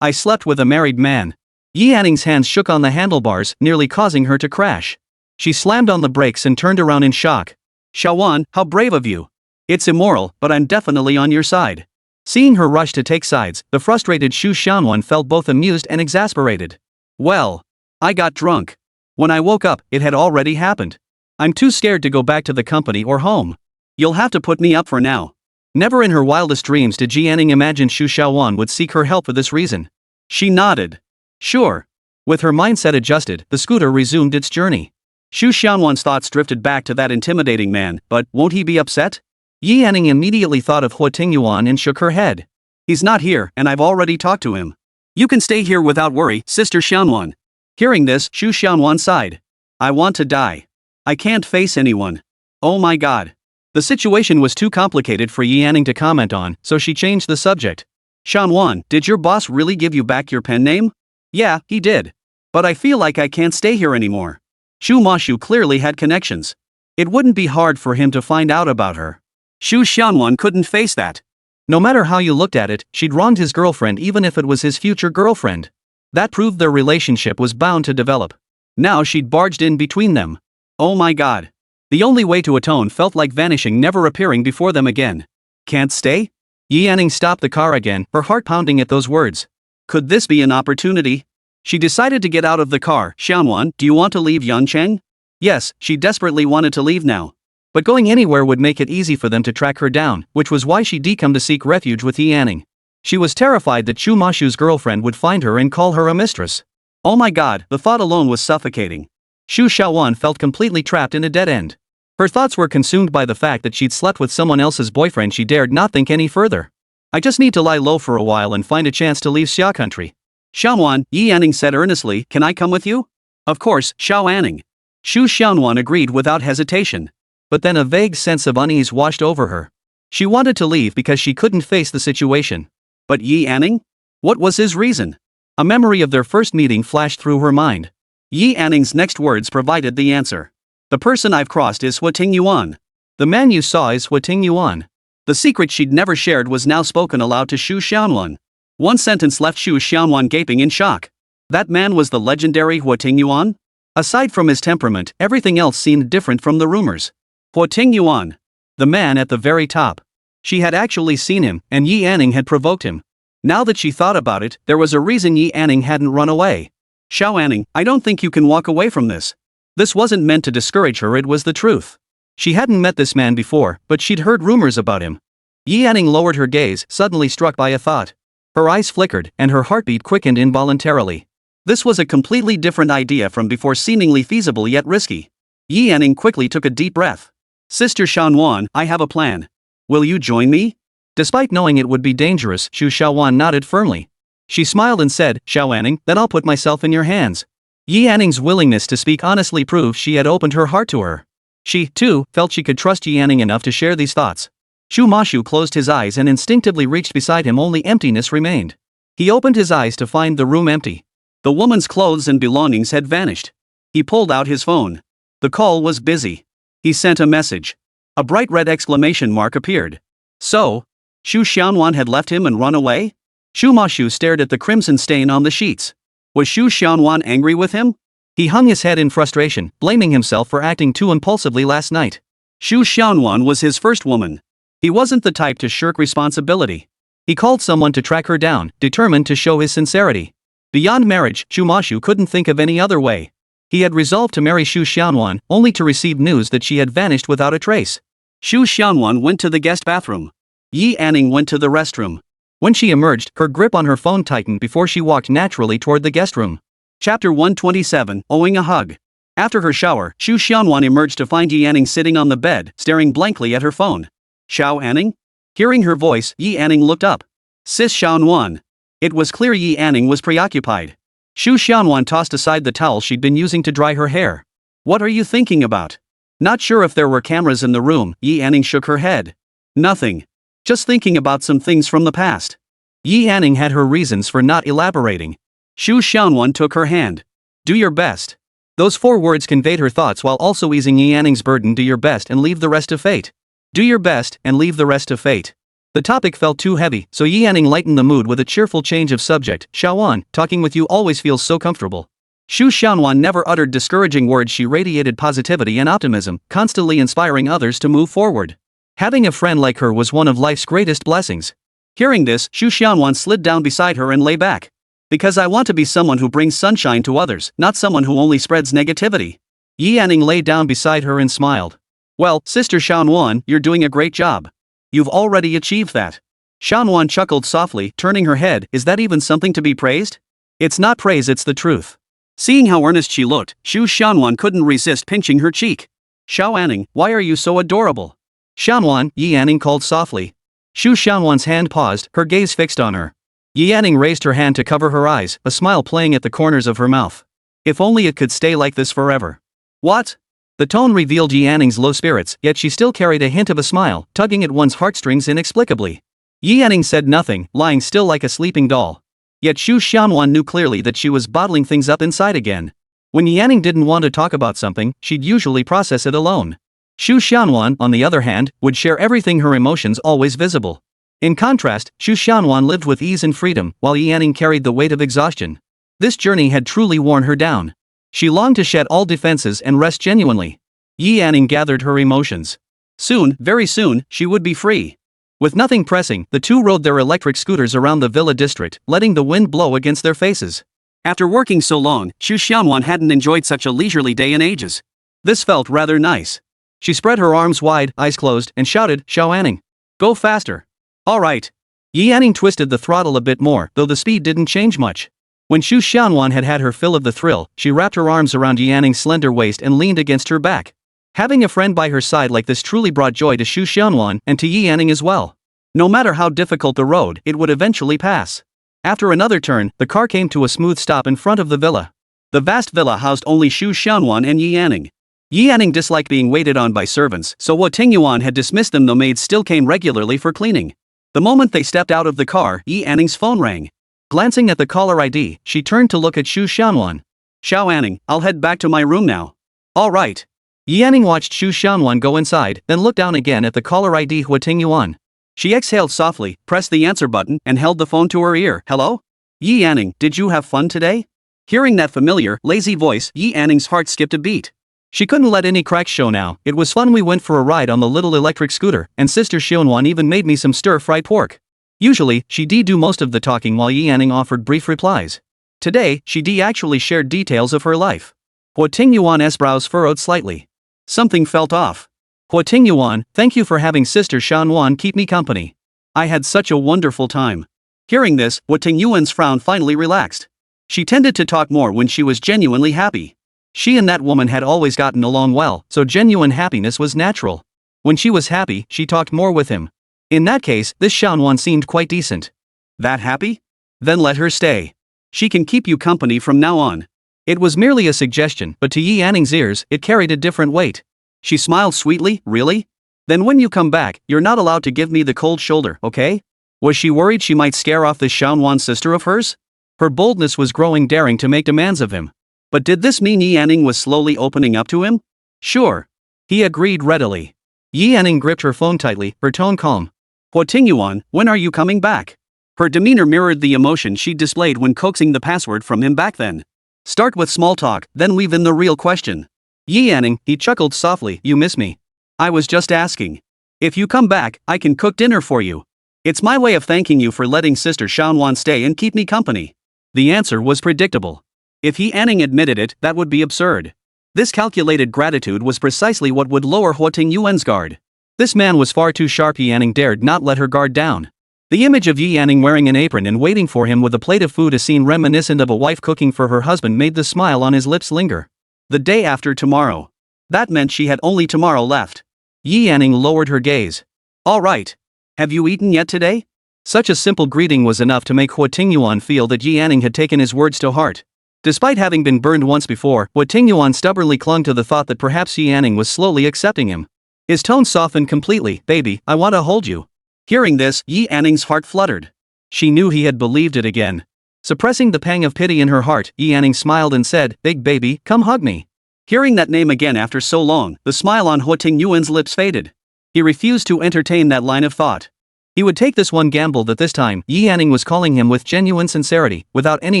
slept with a married man. Yi Yanning's hands shook on the handlebars, nearly causing her to crash. She slammed on the brakes and turned around in shock. Xiaowan, how brave of you. It's immoral, but I'm definitely on your side. Seeing her rush to take sides, the frustrated Shu Xianwan felt both amused and exasperated. Well, I got drunk. When I woke up, it had already happened. I'm too scared to go back to the company or home. You'll have to put me up for now. Never in her wildest dreams did Yi Yanning imagine Shu Xiaowan would seek her help for this reason. She nodded. Sure. With her mindset adjusted, the scooter resumed its journey. Shu Xianwan's thoughts drifted back to that intimidating man, but won't he be upset? Yi Yanning immediately thought of Huo Tingyuan and shook her head. He's not here, and I've already talked to him. You can stay here without worry, Sister Xianwan. Hearing this, Shu Xianwan sighed. I want to die. I can't face anyone. Oh my god. The situation was too complicated for Yi Yanning to comment on, so she changed the subject. Xianwan, did your boss really give you back your pen name? Yeah, he did. But I feel like I can't stay here anymore. Shu Mashu clearly had connections. It wouldn't be hard for him to find out about her. Shu Xianwan couldn't face that. No matter how you looked at it, she'd wronged his girlfriend even if it was his future girlfriend. That proved their relationship was bound to develop. Now she'd barged in between them. Oh my god. The only way to atone felt like vanishing, never appearing before them again. Can't stay? Yi Yanning stopped the car again, her heart pounding at those words. Could this be an opportunity? She decided to get out of the car. Xianwan, do you want to leave Yancheng? Yes, she desperately wanted to leave now. But going anywhere would make it easy for them to track her down, which was why she'd come to seek refuge with Yi Yanning. She was terrified that Chu Mashu's girlfriend would find her and call her a mistress. Oh my god, the thought alone was suffocating. Shu Xiaowan felt completely trapped in a dead end. Her thoughts were consumed by the fact that she'd slept with someone else's boyfriend. She dared not think any further. I just need to lie low for a while and find a chance to leave Xia country. Xiaowan, Yi Yanning said earnestly, can I come with you? Of course, Xiao Yanning. Shu Xiaowan agreed without hesitation. But then a vague sense of unease washed over her. She wanted to leave because she couldn't face the situation. But Yi Yanning? What was his reason? A memory of their first meeting flashed through her mind. Yi Yanning's next words provided the answer. The person I've crossed is Huo Tingyuan. The man you saw is Huo Tingyuan. The secret she'd never shared was now spoken aloud to Shu Xiaowan. One sentence left Shu Xiaowan gaping in shock. That man was the legendary Huo Tingyuan? Aside from his temperament, everything else seemed different from the rumors. Huo Tingyuan. The man at the very top. She had actually seen him, and Yi Yanning had provoked him. Now that she thought about it, there was a reason Yi Yanning hadn't run away. Xiao Yanning, I don't think you can walk away from this. This wasn't meant to discourage her, it was the truth. She hadn't met this man before, but she'd heard rumors about him. Yi Yanning lowered her gaze, suddenly struck by a thought. Her eyes flickered, and her heartbeat quickened involuntarily. This was a completely different idea from before, seemingly feasible yet risky. Yi Yanning quickly took a deep breath. Sister Xiaowan, I have a plan. Will you join me? Despite knowing it would be dangerous, Shu Xiaowan nodded firmly. She smiled and said, Xiao Yanning, then I'll put myself in your hands. Yi Yanning's willingness to speak honestly proved she had opened her heart to her. She, too, felt she could trust Yi Yanning enough to share these thoughts. Shu Mashu closed his eyes and instinctively reached beside him. Only emptiness remained. He opened his eyes to find the room empty. The woman's clothes and belongings had vanished. He pulled out his phone. The call was busy. He sent a message. A bright red exclamation mark appeared. So, Shu Xiaowan had left him and run away? Shu Mashu stared at the crimson stain on the sheets. Was Shu Xiaowan angry with him? He hung his head in frustration, blaming himself for acting too impulsively last night. Shu Xiaowan was his first woman. He wasn't the type to shirk responsibility. He called someone to track her down, determined to show his sincerity. Beyond marriage, Shu Mashu couldn't think of any other way. He had resolved to marry Shu Xianwan, only to receive news that she had vanished without a trace. Shu Xianwan went to the guest bathroom. Yi Anning went to the restroom. When she emerged, her grip on her phone tightened before she walked naturally toward the guest room. Chapter 127, Owing a Hug. After her shower, Shu Xianwan emerged to find Yi Anning sitting on the bed, staring blankly at her phone. Xiao Anning? Hearing her voice, Yi Anning looked up. Sis Xianwan. It was clear Yi Anning was preoccupied. Shu Xianwan tossed aside the towel she'd been using to dry her hair. What are you thinking about? Not sure if there were cameras in the room, Yi Anning shook her head. Nothing. Just thinking about some things from the past. Yi Anning had her reasons for not elaborating. Shu Xianwan took her hand. Do your best. Those 4 words conveyed her thoughts while also easing Yi Anning's burden. Do your best and leave the rest to fate. Do your best and leave the rest to fate. The topic felt too heavy, so Yi Anning lightened the mood with a cheerful change of subject. Xiaowan, talking with you always feels so comfortable. Shu Xianwan never uttered discouraging words. She radiated positivity and optimism, constantly inspiring others to move forward. Having a friend like her was one of life's greatest blessings. Hearing this, Shu Xianwan slid down beside her and lay back. Because I want to be someone who brings sunshine to others, not someone who only spreads negativity. Yi Anning lay down beside her and smiled. Well, Sister Xianwan, you're doing a great job. You've already achieved that. Xianwan chuckled softly, turning her head. Is that even something to be praised? It's not praise, it's the truth. Seeing how earnest she looked, Shu Xianwan couldn't resist pinching her cheek. Xiao Anning, why are you so adorable? Xianwan, Yi Anning called softly. Shu Xianwan's hand paused, her gaze fixed on her. Yi Anning raised her hand to cover her eyes, a smile playing at the corners of her mouth. If only it could stay like this forever. What? The tone revealed Yi Anning's low spirits, yet she still carried a hint of a smile, tugging at one's heartstrings inexplicably. Yi Anning said nothing, lying still like a sleeping doll. Yet Shu Xianwan knew clearly that she was bottling things up inside again. When Yi Anning didn't want to talk about something, she'd usually process it alone. Shu Xianwan, on the other hand, would share everything, her emotions always visible. In contrast, Shu Xianwan lived with ease and freedom, while Yi Anning carried the weight of exhaustion. This journey had truly worn her down. She longed to shed all defenses and rest genuinely. Yi Anning gathered her emotions. Soon, very soon, she would be free. With nothing pressing, the two rode their electric scooters around the villa district, letting the wind blow against their faces. After working so long, Shu Xianwan hadn't enjoyed such a leisurely day in ages. This felt rather nice. She spread her arms wide, eyes closed, and shouted, Xiao Anning. Go faster. All right. Yi Anning twisted the throttle a bit more, though the speed didn't change much. When Shu Xianwan had had her fill of the thrill, she wrapped her arms around Yi Anning's slender waist and leaned against her back. Having a friend by her side like this truly brought joy to Shu Xianwan and to Yi Anning as well. No matter how difficult the road, it would eventually pass. After another turn, the car came to a smooth stop in front of the villa. The vast villa housed only Shu Xianwan and Yi Anning. Yi Anning disliked being waited on by servants, so Huo Tingyuan had dismissed them, though maids still came regularly for cleaning. The moment they stepped out of the car, Yi Anning's phone rang. Glancing at the caller ID, she turned to look at Shu Xianwan. Xiao Anning, I'll head back to my room now. All right. Yi Anning watched Shu Xianwan go inside, then looked down again at the caller ID Huo Tingyuan. She exhaled softly, pressed the answer button, and held the phone to her ear. Hello? Yi Anning, did you have fun today? Hearing that familiar, lazy voice, Yi Anning's heart skipped a beat. She couldn't let any cracks show now. It was fun. We went for a ride on the little electric scooter, and Sister Xianwan even made me some stir-fried pork. Usually, she do most of the talking while Yi Anning offered brief replies. Today, she actually shared details of her life. Huo Tingyuan's brows furrowed slightly. Something felt off. Huo Tingyuan, thank you for having Sister Xianwan keep me company. I had such a wonderful time. Hearing this, Huo Tingyuan's frown finally relaxed. She tended to talk more when she was genuinely happy. She and that woman had always gotten along well, so genuine happiness was natural. When she was happy, she talked more with him. In that case, this Xianwan seemed quite decent. That happy? Then let her stay. She can keep you company from now on. It was merely a suggestion, but to Yi Anning's ears, it carried a different weight. She smiled sweetly. Really? Then when you come back, you're not allowed to give me the cold shoulder, okay? Was she worried she might scare off this Xianwan sister of hers? Her boldness was growing, daring to make demands of him. But did this mean Yi Anning was slowly opening up to him? Sure. He agreed readily. Yi Anning gripped her phone tightly, her tone calm. Huo Tingyuan, when are you coming back? Her demeanor mirrored the emotion she'd displayed when coaxing the password from him back then. Start with small talk, then weave in the real question. Yi Anning, he chuckled softly, you miss me. I was just asking. If you come back, I can cook dinner for you. It's my way of thanking you for letting Sister Xiaonuan stay and keep me company. The answer was predictable. If He Anning admitted it, that would be absurd. This calculated gratitude was precisely what would lower Huo Tingyuan's guard. This man was far too sharp. Yi Anning dared not let her guard down. The image of Yi Anning wearing an apron and waiting for him with a plate of food, a scene reminiscent of a wife cooking for her husband, made the smile on his lips linger. The day after tomorrow. That meant she had only tomorrow left. Yi Anning lowered her gaze. All right. Have you eaten yet today? Such a simple greeting was enough to make Huo Tingyuan feel that Yi Anning had taken his words to heart. Despite having been burned once before, Huo Tingyuan stubbornly clung to the thought that perhaps Yi Anning was slowly accepting him. His tone softened completely. Baby, I want to hold you. Hearing this, Yi Anning's heart fluttered. She knew he had believed it again. Suppressing the pang of pity in her heart, Yi Anning smiled and said, Big baby, come hug me. Hearing that name again after so long, the smile on Huo Tingyuan's lips faded. He refused to entertain that line of thought. He would take this one gamble that this time, Yi Anning was calling him with genuine sincerity, without any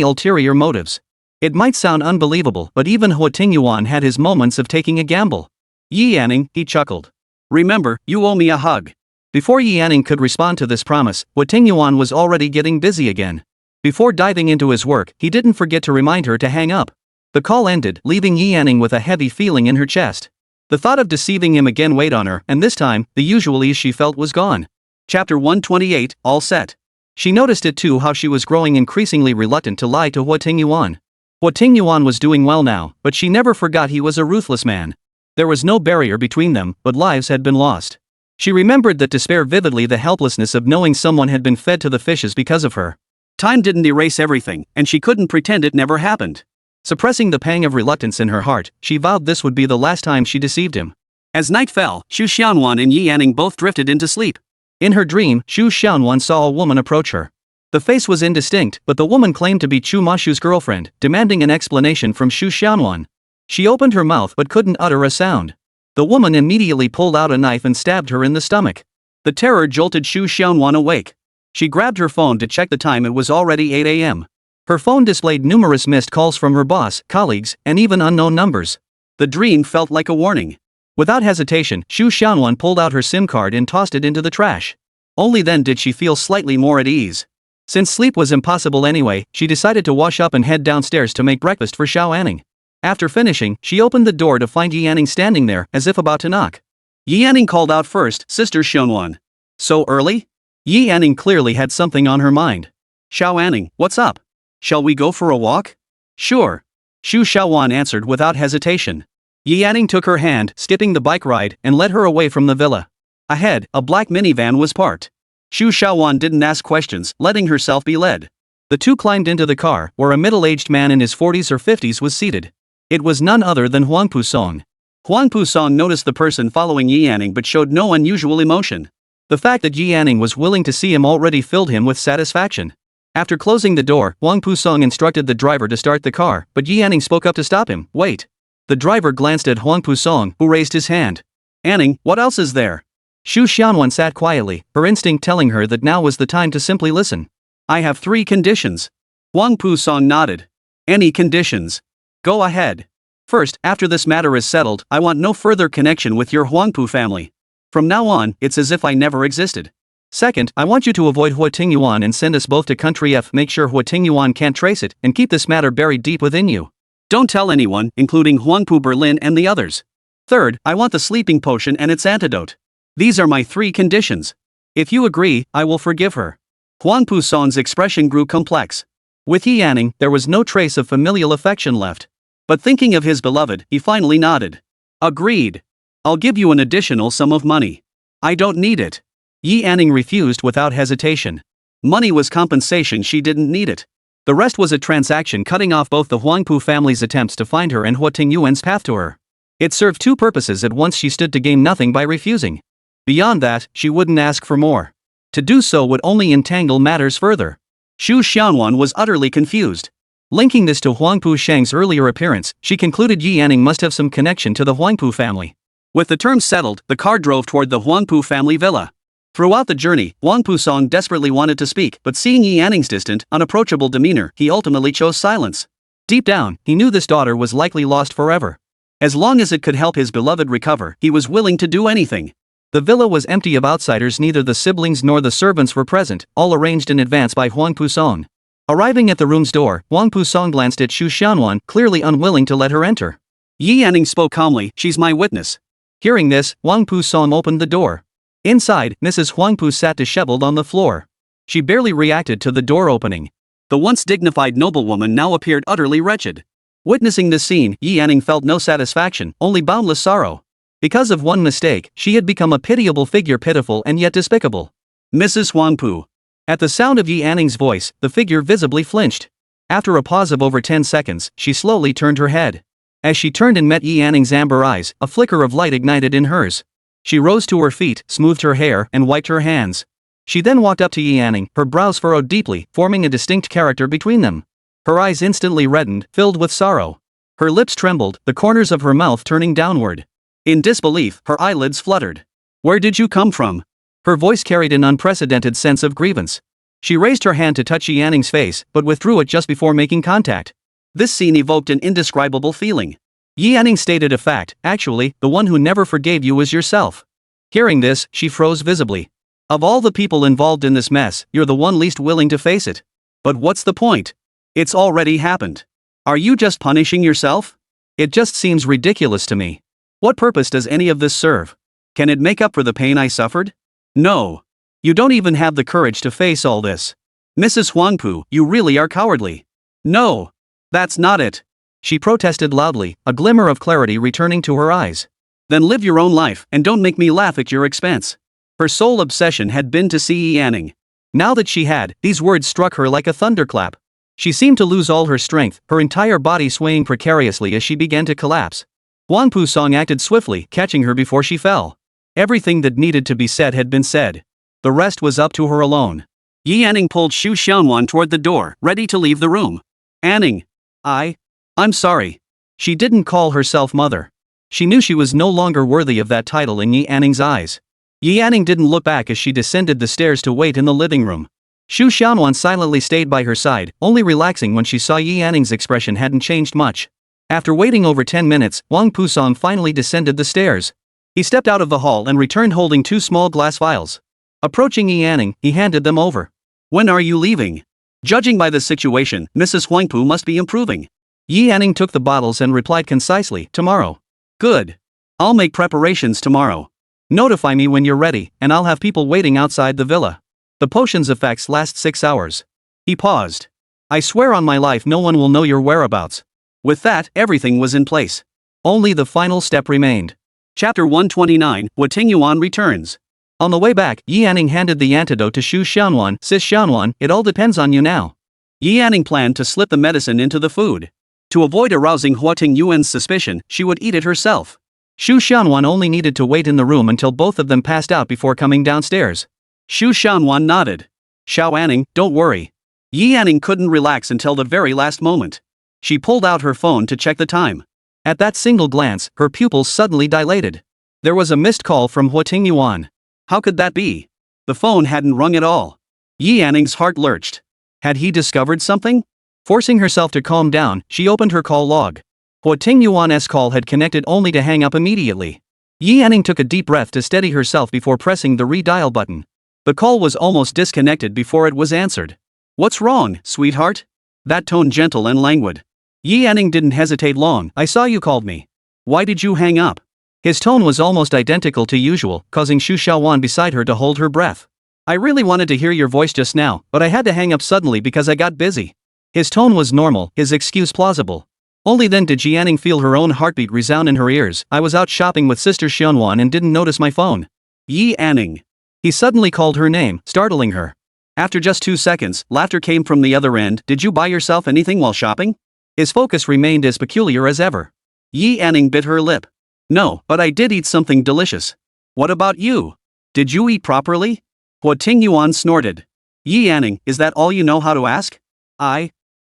ulterior motives. It might sound unbelievable, but even Huo Tingyuan had his moments of taking a gamble. Yi Anning, he chuckled. Remember, you owe me a hug. Before Yi Anning could respond to this promise, Huo Tingyuan was already getting busy again. Before diving into his work, he didn't forget to remind her to hang up. The call ended, leaving Yi Anning with a heavy feeling in her chest. The thought of deceiving him again weighed on her, and this time, the usual ease she felt was gone. Chapter 128, all set. She noticed it too, how she was growing increasingly reluctant to lie to Huo Tingyuan. Huo Tingyuan was doing well now, but she never forgot he was a ruthless man. There was no barrier between them, but lives had been lost. She remembered that despair vividly, the helplessness of knowing someone had been fed to the fishes because of her. Time didn't erase everything, and she couldn't pretend it never happened. Suppressing the pang of reluctance in her heart, she vowed this would be the last time she deceived him. As night fell, Xu Xiaonuan and Yi Anning both drifted into sleep. In her dream, Xu Xiaonuan saw a woman approach her. The face was indistinct, but the woman claimed to be Chu Mashu's girlfriend, demanding an explanation from Xu Xiaonuan. She opened her mouth but couldn't utter a sound. The woman immediately pulled out a knife and stabbed her in the stomach. The terror jolted Xu Xiaonuan awake. She grabbed her phone to check the time. It was already 8 a.m. Her phone displayed numerous missed calls from her boss, colleagues, and even unknown numbers. The dream felt like a warning. Without hesitation, Xu Xiaonuan pulled out her SIM card and tossed it into the trash. Only then did she feel slightly more at ease. Since sleep was impossible anyway, she decided to wash up and head downstairs to make breakfast for Xiao Anning. After finishing, she opened the door to find Yi Anning standing there, as if about to knock. Yi Anning called out first, Sister Xiaonuan. So early? Yi Anning clearly had something on her mind. Xiao Anning, what's up? Shall we go for a walk? Sure. Xu Xiaonuan answered without hesitation. Yi Anning took her hand, skipping the bike ride, and led her away from the villa. Ahead, a black minivan was parked. Xu Xiaonuan didn't ask questions, letting herself be led. The two climbed into the car, where a middle-aged man in his 40s or 50s was seated. It was none other than Huang Pusong. Huang Pusong noticed the person following Yi Anning but showed no unusual emotion. The fact that Yi Anning was willing to see him already filled him with satisfaction. After closing the door, Huang Pusong instructed the driver to start the car, but Yi Anning spoke up to stop him. Wait. The driver glanced at Huang Pusong, who raised his hand. Anning, what else is there? Xu Xiaonuan sat quietly, her instinct telling her that now was the time to simply listen. I have 3 conditions. Huang Pusong nodded. Any conditions? Go ahead. First, after this matter is settled, I want no further connection with your Huangpu family. From now on, it's as if I never existed. Second, I want you to avoid Huo Tingyuan and send us both to Country F. Make sure Huo Tingyuan can't trace it, and keep this matter buried deep within you. Don't tell anyone, including Huangpu Berlin and the others. Third, I want the sleeping potion and its antidote. These are my 3 conditions. If you agree, I will forgive her. Huang Pusong's expression grew complex. With Yi Anning, there was no trace of familial affection left. But thinking of his beloved, he finally nodded. Agreed. I'll give you an additional sum of money. I don't need it. Yi Anning refused without hesitation. Money was compensation, she didn't need it. The rest was a transaction cutting off both the Huangpu family's attempts to find her and Huo Tingyuan's path to her. It served 2 purposes at once. She stood to gain nothing by refusing. Beyond that, she wouldn't ask for more. To do so would only entangle matters further. Xu Xiaonuan was utterly confused. Linking this to Huangpu Shang's earlier appearance, she concluded Yi Anning must have some connection to the Huangpu family. With the terms settled, the car drove toward the Huangpu family villa. Throughout the journey, Huang Pusong desperately wanted to speak, but seeing Yi Anning's distant, unapproachable demeanor, he ultimately chose silence. Deep down, he knew this daughter was likely lost forever. As long as it could help his beloved recover, he was willing to do anything. The villa was empty of outsiders, neither the siblings nor the servants were present, all arranged in advance by Huang Pusong. Arriving at the room's door, Huang Pusong glanced at Xu Xianwan, clearly unwilling to let her enter. Yi Yanning spoke calmly, "She's my witness." Hearing this, Huang Pusong opened the door. Inside, Mrs. Huang Pu sat disheveled on the floor. She barely reacted to the door opening. The once dignified noblewoman now appeared utterly wretched. Witnessing this scene, Yi Yanning felt no satisfaction, only boundless sorrow. Because of one mistake, she had become a pitiable figure, pitiful and yet despicable. Mrs. Huang Pu. At the sound of Yi Yanning's voice, the figure visibly flinched. After a pause of over 10 seconds, she slowly turned her head. As she turned and met Yi Yanning's amber eyes, a flicker of light ignited in hers. She rose to her feet, smoothed her hair, and wiped her hands. She then walked up to Yi Yanning, her brows furrowed deeply, forming a distinct character between them. Her eyes instantly reddened, filled with sorrow. Her lips trembled, the corners of her mouth turning downward. In disbelief, her eyelids fluttered. "Where did you come from?" Her voice carried an unprecedented sense of grievance. She raised her hand to touch Yi Yanning's face, but withdrew it just before making contact. This scene evoked an indescribable feeling. Yi Yanning stated a fact: actually, the one who never forgave you was yourself. Hearing this, she froze visibly. Of all the people involved in this mess, you're the one least willing to face it. But what's the point? It's already happened. Are you just punishing yourself? It just seems ridiculous to me. What purpose does any of this serve? Can it make up for the pain I suffered? No. You don't even have the courage to face all this. Mrs. Huang Pu, you really are cowardly. No. That's not it. She protested loudly, a glimmer of clarity returning to her eyes. Then live your own life, and don't make me laugh at your expense. Her sole obsession had been to see Yi Yanning. Now that she had, these words struck her like a thunderclap. She seemed to lose all her strength, her entire body swaying precariously as she began to collapse. Huang Pusong acted swiftly, catching her before she fell. Everything that needed to be said had been said. The rest was up to her alone. Yi Yanning pulled Xu Xianwan toward the door, ready to leave the room. "Anning. I'm sorry." She didn't call herself mother. She knew she was no longer worthy of that title in Yi Yanning's eyes. Yi Yanning didn't look back as she descended the stairs to wait in the living room. Xu Xianwan silently stayed by her side, only relaxing when she saw Yi Yanning's expression hadn't changed much. After waiting over 10 minutes, Huang Pusong finally descended the stairs. He stepped out of the hall and returned holding 2 small glass vials. Approaching Yi Yanning, he handed them over. "When are you leaving?" Judging by the situation, Mrs. Huang Pu must be improving. Yi Yanning took the bottles and replied concisely, "Tomorrow." "Good. I'll make preparations tomorrow. Notify me when you're ready, and I'll have people waiting outside the villa. The potion's effects last 6 hours. He paused. "I swear on my life no one will know your whereabouts." With that, everything was in place. Only the final step remained. Chapter 129, Huo Tingyuan returns. On the way back, Yi Yanning handed the antidote to Xu Xianwan. "Sis Xianwan, it all depends on you now." Yi Yanning planned to slip the medicine into the food. To avoid arousing Huo Tingyuan's suspicion, she would eat it herself. Xu Xianwan only needed to wait in the room until both of them passed out before coming downstairs. Xu Xianwan nodded. "Xiao Anning, don't worry." Yi Yanning couldn't relax until the very last moment. She pulled out her phone to check the time. At that single glance, her pupils suddenly dilated. There was a missed call from Huo Tingyuan. How could that be? The phone hadn't rung at all. Yi Yanning's heart lurched. Had he discovered something? Forcing herself to calm down, she opened her call log. Huo Tingyuan's call had connected only to hang up immediately. Yi Yanning took a deep breath to steady herself before pressing the redial button. The call was almost disconnected before it was answered. "What's wrong, sweetheart?" That tone gentle and languid. Yi Yanning didn't hesitate long. "I saw you called me." "Why did you hang up?" His tone was almost identical to usual, causing Xu Xiaowan beside her to hold her breath. "I really wanted to hear your voice just now, but I had to hang up suddenly because I got busy." His tone was normal, his excuse plausible. Only then did Yi Yanning feel her own heartbeat resound in her ears. "I was out shopping with Sister Xianwan and didn't notice my phone." Yi Yanning. He suddenly called her name, startling her. After just 2 seconds, laughter came from the other end. "Did you buy yourself anything while shopping?" His focus remained as peculiar as ever. Yi Yanning bit her lip. "No, but I did eat something delicious." "What about you? Did you eat properly?" Huo Tingyuan snorted. "Yi Yanning, is that all you know how to ask?"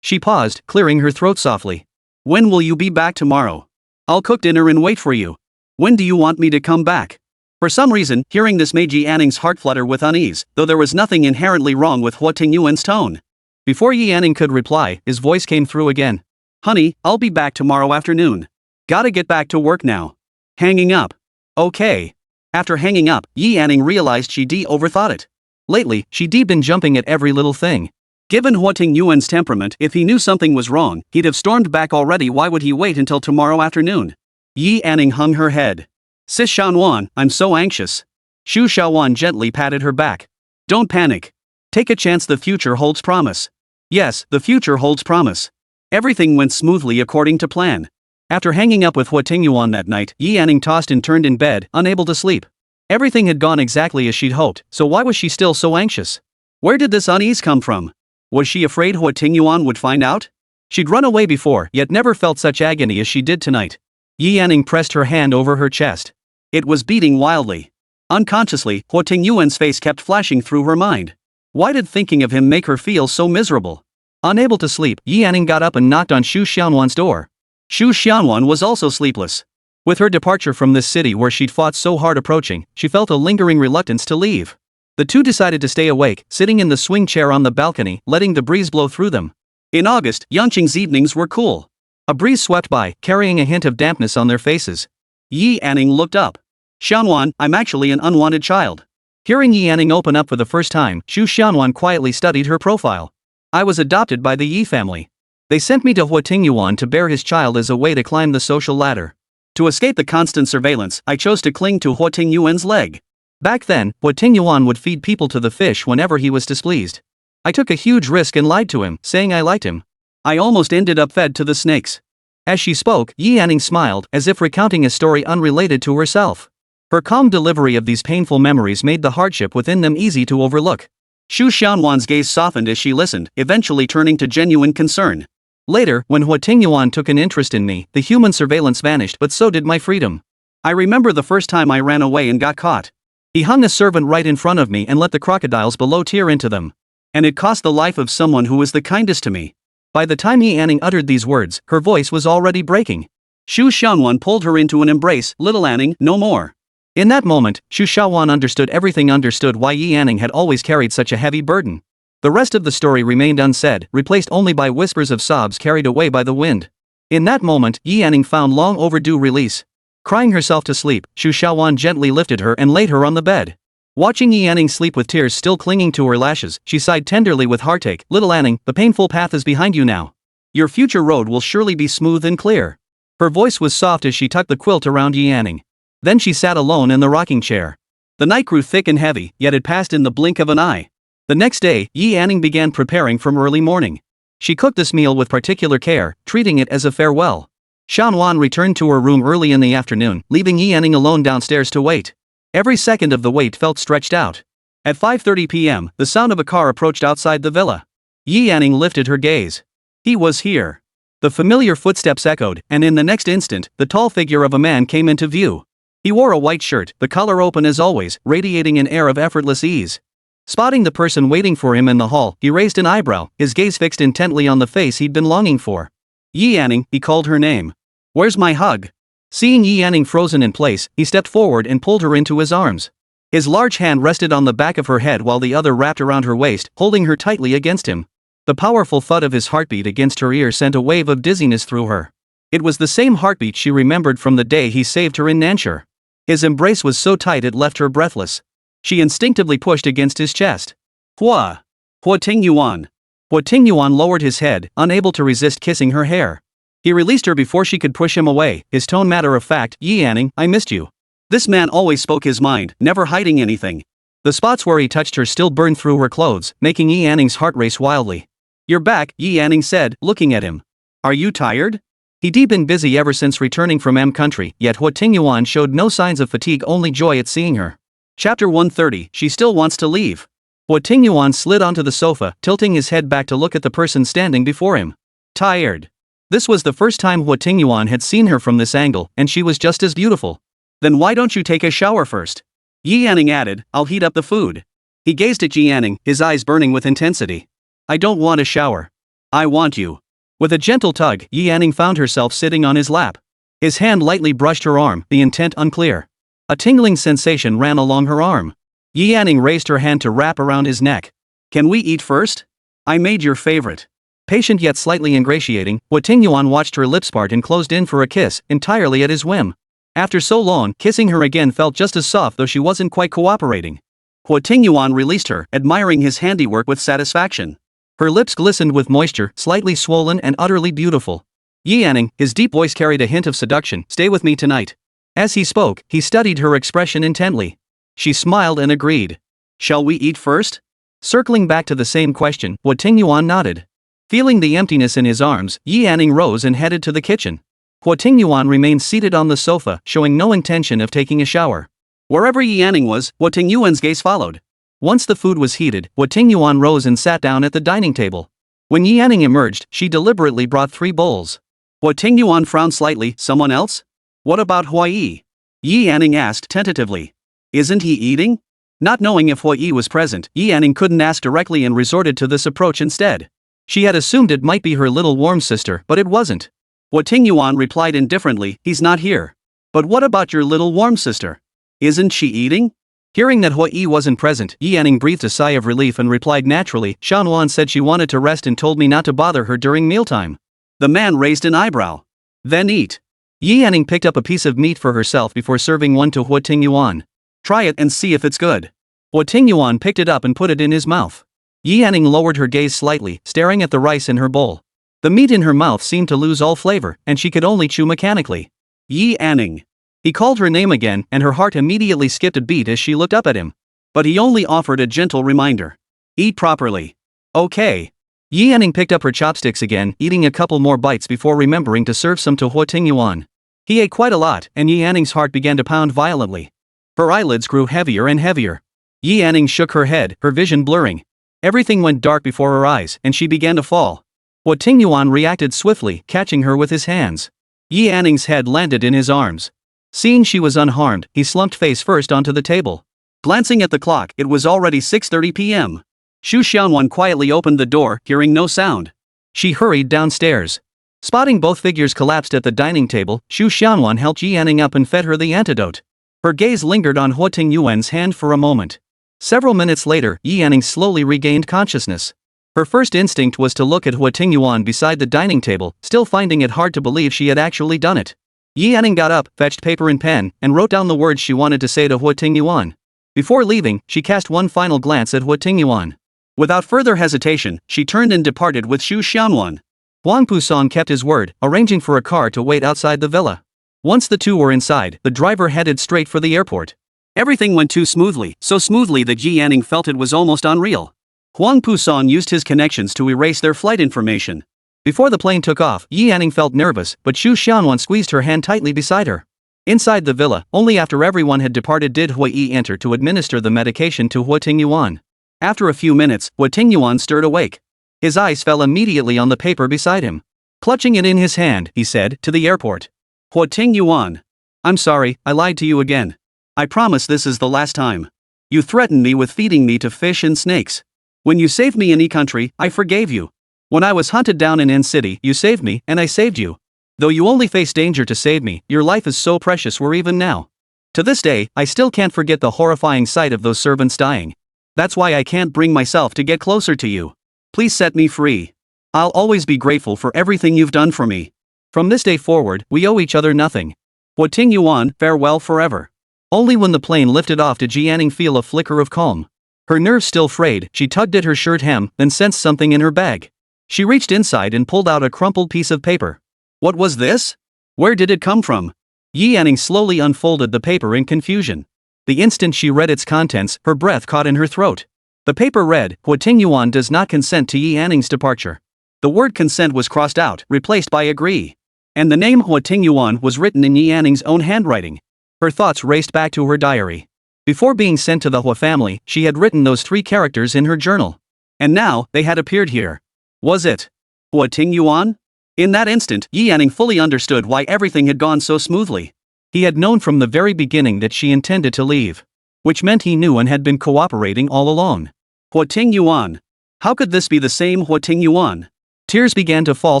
She paused, clearing her throat softly. "When will you be back tomorrow? I'll cook dinner and wait for you. When do you want me to come back?" For some reason, hearing this made Yi Yanning's heart flutter with unease, though there was nothing inherently wrong with Huo Tingyuan's tone. Before Yi Yanning could reply, his voice came through again. "Honey, I'll be back tomorrow afternoon. Gotta get back to work now." Hanging up. "Okay." After hanging up, Yi Anning realized she'd overthought it. Lately, she'd been jumping at every little thing. Given Huo Tingyuan's temperament, if he knew something was wrong, he'd have stormed back already. Why would he wait until tomorrow afternoon? Yi Anning hung her head. Sis Xiaowan, I'm so anxious. Xu Xiaowan gently patted her back. Don't panic. Take a chance, the future holds promise. Yes, the future holds promise. Everything went smoothly according to plan. After hanging up with Huo Tingyuan that night, Yi Anning tossed and turned in bed, unable to sleep. Everything had gone exactly as she'd hoped, so why was she still so anxious? Where did this unease come from? Was she afraid Huo Tingyuan would find out? She'd run away before, yet never felt such agony as she did tonight. Yi Anning pressed her hand over her chest. It was beating wildly. Unconsciously, Huo Tingyuan's face kept flashing through her mind. Why did thinking of him make her feel so miserable? Unable to sleep, Yi Anning got up and knocked on Xu Xiaowan's door. Xu Xiaowan was also sleepless. With her departure from this city where she'd fought so hard approaching, she felt a lingering reluctance to leave. The two decided to stay awake, sitting in the swing chair on the balcony, letting the breeze blow through them. In August, Yangqing's evenings were cool. A breeze swept by, carrying a hint of dampness on their faces. Yi Anning looked up. Xiaowan, I'm actually an unwanted child. Hearing Yi Anning open up for the first time, Xu Xiaowan quietly studied her profile. I was adopted by the Yi family. They sent me to Huo Tingyuan to bear his child as a way to climb the social ladder. To escape the constant surveillance, I chose to cling to Huo Tingyuan's leg. Back then, Huo Tingyuan would feed people to the fish whenever he was displeased. I took a huge risk and lied to him, saying I liked him. I almost ended up fed to the snakes. As she spoke, Yi Anning smiled, as if recounting a story unrelated to herself. Her calm delivery of these painful memories made the hardship within them easy to overlook. Xu Xiaowan's gaze softened as she listened, eventually turning to genuine concern. Later, when Huo Tingyuan took an interest in me, the human surveillance vanished, but so did my freedom. I remember the first time I ran away and got caught. He hung a servant right in front of me and let the crocodiles below tear into them. And it cost the life of someone who was the kindest to me. By the time Yi Anning uttered these words, her voice was already breaking. Xu Xiaowan pulled her into an embrace. Little Anning, no more. In that moment, Xu Xiaowan understood why Yi Anning had always carried such a heavy burden. The rest of the story remained unsaid, replaced only by whispers of sobs carried away by the wind. In that moment, Yi Anning found long overdue release. Crying herself to sleep, Xu Xiaowan gently lifted her and laid her on the bed. Watching Yi Anning sleep with tears still clinging to her lashes, she sighed tenderly with heartache. Little Anning, the painful path is behind you now. Your future road will surely be smooth and clear. Her voice was soft as she tucked the quilt around Yi Anning. Then she sat alone in the rocking chair. The night grew thick and heavy, yet it passed in the blink of an eye. The next day, Yi Anning began preparing from early morning. She cooked this meal with particular care, treating it as a farewell. Xiaowan returned to her room early in the afternoon, leaving Yi Anning alone downstairs to wait. Every second of the wait felt stretched out. At 5:30 p.m., the sound of a car approached outside the villa. Yi Anning lifted her gaze. He was here. The familiar footsteps echoed, and in the next instant, the tall figure of a man came into view. He wore a white shirt, the collar open as always, radiating an air of effortless ease. Spotting the person waiting for him in the hall, he raised an eyebrow, his gaze fixed intently on the face he'd been longing for. Yi Anning, he called her name. Where's my hug? Seeing Yi Anning frozen in place, he stepped forward and pulled her into his arms. His large hand rested on the back of her head while the other wrapped around her waist, holding her tightly against him. The powerful thud of his heartbeat against her ear sent a wave of dizziness through her. It was the same heartbeat she remembered from the day he saved her in Nanshur. His embrace was so tight it left her breathless. She instinctively pushed against his chest. Huo Tingyuan. Huo Tingyuan lowered his head, unable to resist kissing her hair. He released her before she could push him away, his tone matter of fact. Yi Anning, I missed you. This man always spoke his mind, never hiding anything. The spots where he touched her still burned through her clothes, making Yi Anning's heart race wildly. You're back, Yi Anning said, looking at him. Are you tired? He'd been busy ever since returning from M country, yet Huo Tingyuan showed no signs of fatigue, only joy at seeing her. Chapter 130, She Still Wants to Leave. Huo Tingyuan slid onto the sofa, tilting his head back to look at the person standing before him. Tired. This was the first time Huo Tingyuan had seen her from this angle, and she was just as beautiful. Then why don't you take a shower first? Yi Anning added, I'll heat up the food. He gazed at Yi Anning, his eyes burning with intensity. I don't want a shower. I want you. With a gentle tug, Yi Anning found herself sitting on his lap. His hand lightly brushed her arm, the intent unclear. A tingling sensation ran along her arm. Yi Anning raised her hand to wrap around his neck. Can we eat first? I made your favorite. Patient yet slightly ingratiating, Huo Tingyuan watched her lips part and closed in for a kiss, entirely at his whim. After so long, kissing her again felt just as soft, though she wasn't quite cooperating. Huo Tingyuan released her, admiring his handiwork with satisfaction. Her lips glistened with moisture, slightly swollen and utterly beautiful. Yanning, his deep voice carried a hint of seduction. Stay with me tonight. As he spoke, he studied her expression intently. She smiled and agreed. Shall we eat first? Circling back to the same question, Huo Tingyuan nodded. Feeling the emptiness in his arms, Yanning rose and headed to the kitchen. Huo Tingyuan remained seated on the sofa, showing no intention of taking a shower. Wherever Yanning was, Huo Tingyuan's gaze followed. Once the food was heated, Huo Tingyuan rose and sat down at the dining table. When Yanning emerged, she deliberately brought 3 bowls. Huo Tingyuan frowned slightly. Someone else? What about Huai? Yanning asked tentatively. Isn't he eating? Not knowing if Huai was present, Yanning couldn't ask directly and resorted to this approach instead. She had assumed it might be her little warm sister, but it wasn't. Huo Tingyuan replied indifferently, he's not here. But what about your little warm sister? Isn't she eating? Hearing that Huai wasn't present, Yanning breathed a sigh of relief and replied naturally, Shanwan said she wanted to rest and told me not to bother her during mealtime. The man raised an eyebrow. Then eat. Yanning picked up a piece of meat for herself before serving one to Huo Tingyuan. Try it and see if it's good. Huo Tingyuan picked it up and put it in his mouth. Yanning lowered her gaze slightly, staring at the rice in her bowl. The meat in her mouth seemed to lose all flavor, and she could only chew mechanically. Yanning. He called her name again, and her heart immediately skipped a beat as she looked up at him. But he only offered a gentle reminder. Eat properly. Okay. Yanning picked up her chopsticks again, eating a couple more bites before remembering to serve some to Huo Tingyuan. He ate quite a lot, and Yanning's heart began to pound violently. Her eyelids grew heavier and heavier. Yanning shook her head, her vision blurring. Everything went dark before her eyes, and she began to fall. Huo Tingyuan reacted swiftly, catching her with his hands. Yanning's head landed in his arms. Seeing she was unharmed, he slumped face first onto the table. Glancing at the clock, it was already 6:30 p.m. Xu Xianwan quietly opened the door, hearing no sound. She hurried downstairs. Spotting both figures collapsed at the dining table, Xu Xianwan helped Yanning up and fed her the antidote. Her gaze lingered on Huo Tingyuan's hand for a moment. Several minutes later, Yanning slowly regained consciousness. Her first instinct was to look at Huo Tingyuan beside the dining table, still finding it hard to believe she had actually done it. Yanning got up, fetched paper and pen, and wrote down the words she wanted to say to Huo Tingyuan. Before leaving, she cast one final glance at Huo Tingyuan. Without further hesitation, she turned and departed with Xu Xianwan. Huang Pusong kept his word, arranging for a car to wait outside the villa. Once the two were inside, the driver headed straight for the airport. Everything went too smoothly, so smoothly that Yanning felt it was almost unreal. Huang Pusong used his connections to erase their flight information. Before the plane took off, Yanning felt nervous, but Xu Xianwan squeezed her hand tightly beside her. Inside the villa, only after everyone had departed did Huai enter to administer the medication to Huo Tingyuan. After a few minutes, Huo Tingyuan stirred awake. His eyes fell immediately on the paper beside him. Clutching it in his hand, he said, to the airport. Huo Tingyuan. I'm sorry, I lied to you again. I promise this is the last time. You threatened me with feeding me to fish and snakes. When you saved me in E-country, I forgave you. When I was hunted down in N-city, you saved me, and I saved you. Though you only faced danger to save me, your life is so precious we're even now. To this day, I still can't forget the horrifying sight of those servants dying. That's why I can't bring myself to get closer to you. Please set me free. I'll always be grateful for everything you've done for me. From this day forward, we owe each other nothing. Huo Tingyuan, farewell forever. Only when the plane lifted off did Yanning feel a flicker of calm. Her nerves still frayed, she tugged at her shirt hem, then sensed something in her bag. She reached inside and pulled out a crumpled piece of paper. What was this? Where did it come from? Yanning slowly unfolded the paper in confusion. The instant she read its contents, her breath caught in her throat. The paper read, Huo Tingyuan does not consent to Yanning's departure. The word consent was crossed out, replaced by agree. And the name Huo Tingyuan was written in Yanning's own handwriting. Her thoughts raced back to her diary. Before being sent to the Huo family, she had written those 3 characters in her journal. And now, they had appeared here. Was it Huo Tingyuan? In that instant, Yanning fully understood why everything had gone so smoothly. He had known from the very beginning that she intended to leave. Which meant he knew and had been cooperating all along. Huo Tingyuan. How could this be the same Huo Tingyuan? Tears began to fall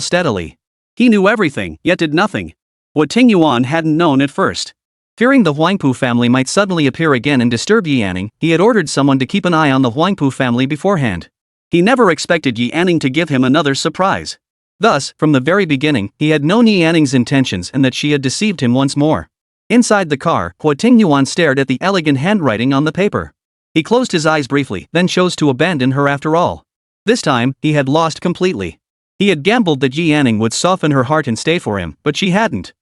steadily. He knew everything, yet did nothing. Huo Tingyuan hadn't known at first. Fearing the Huangpu family might suddenly appear again and disturb Yanning, he had ordered someone to keep an eye on the Huangpu family beforehand. He never expected Yanning to give him another surprise. Thus, from the very beginning, he had known Yanning's intentions and that she had deceived him once more. Inside the car, Huo Tingyuan stared at the elegant handwriting on the paper. He closed his eyes briefly, then chose to abandon her after all. This time, he had lost completely. He had gambled that Yi Anning would soften her heart and stay for him, but she hadn't.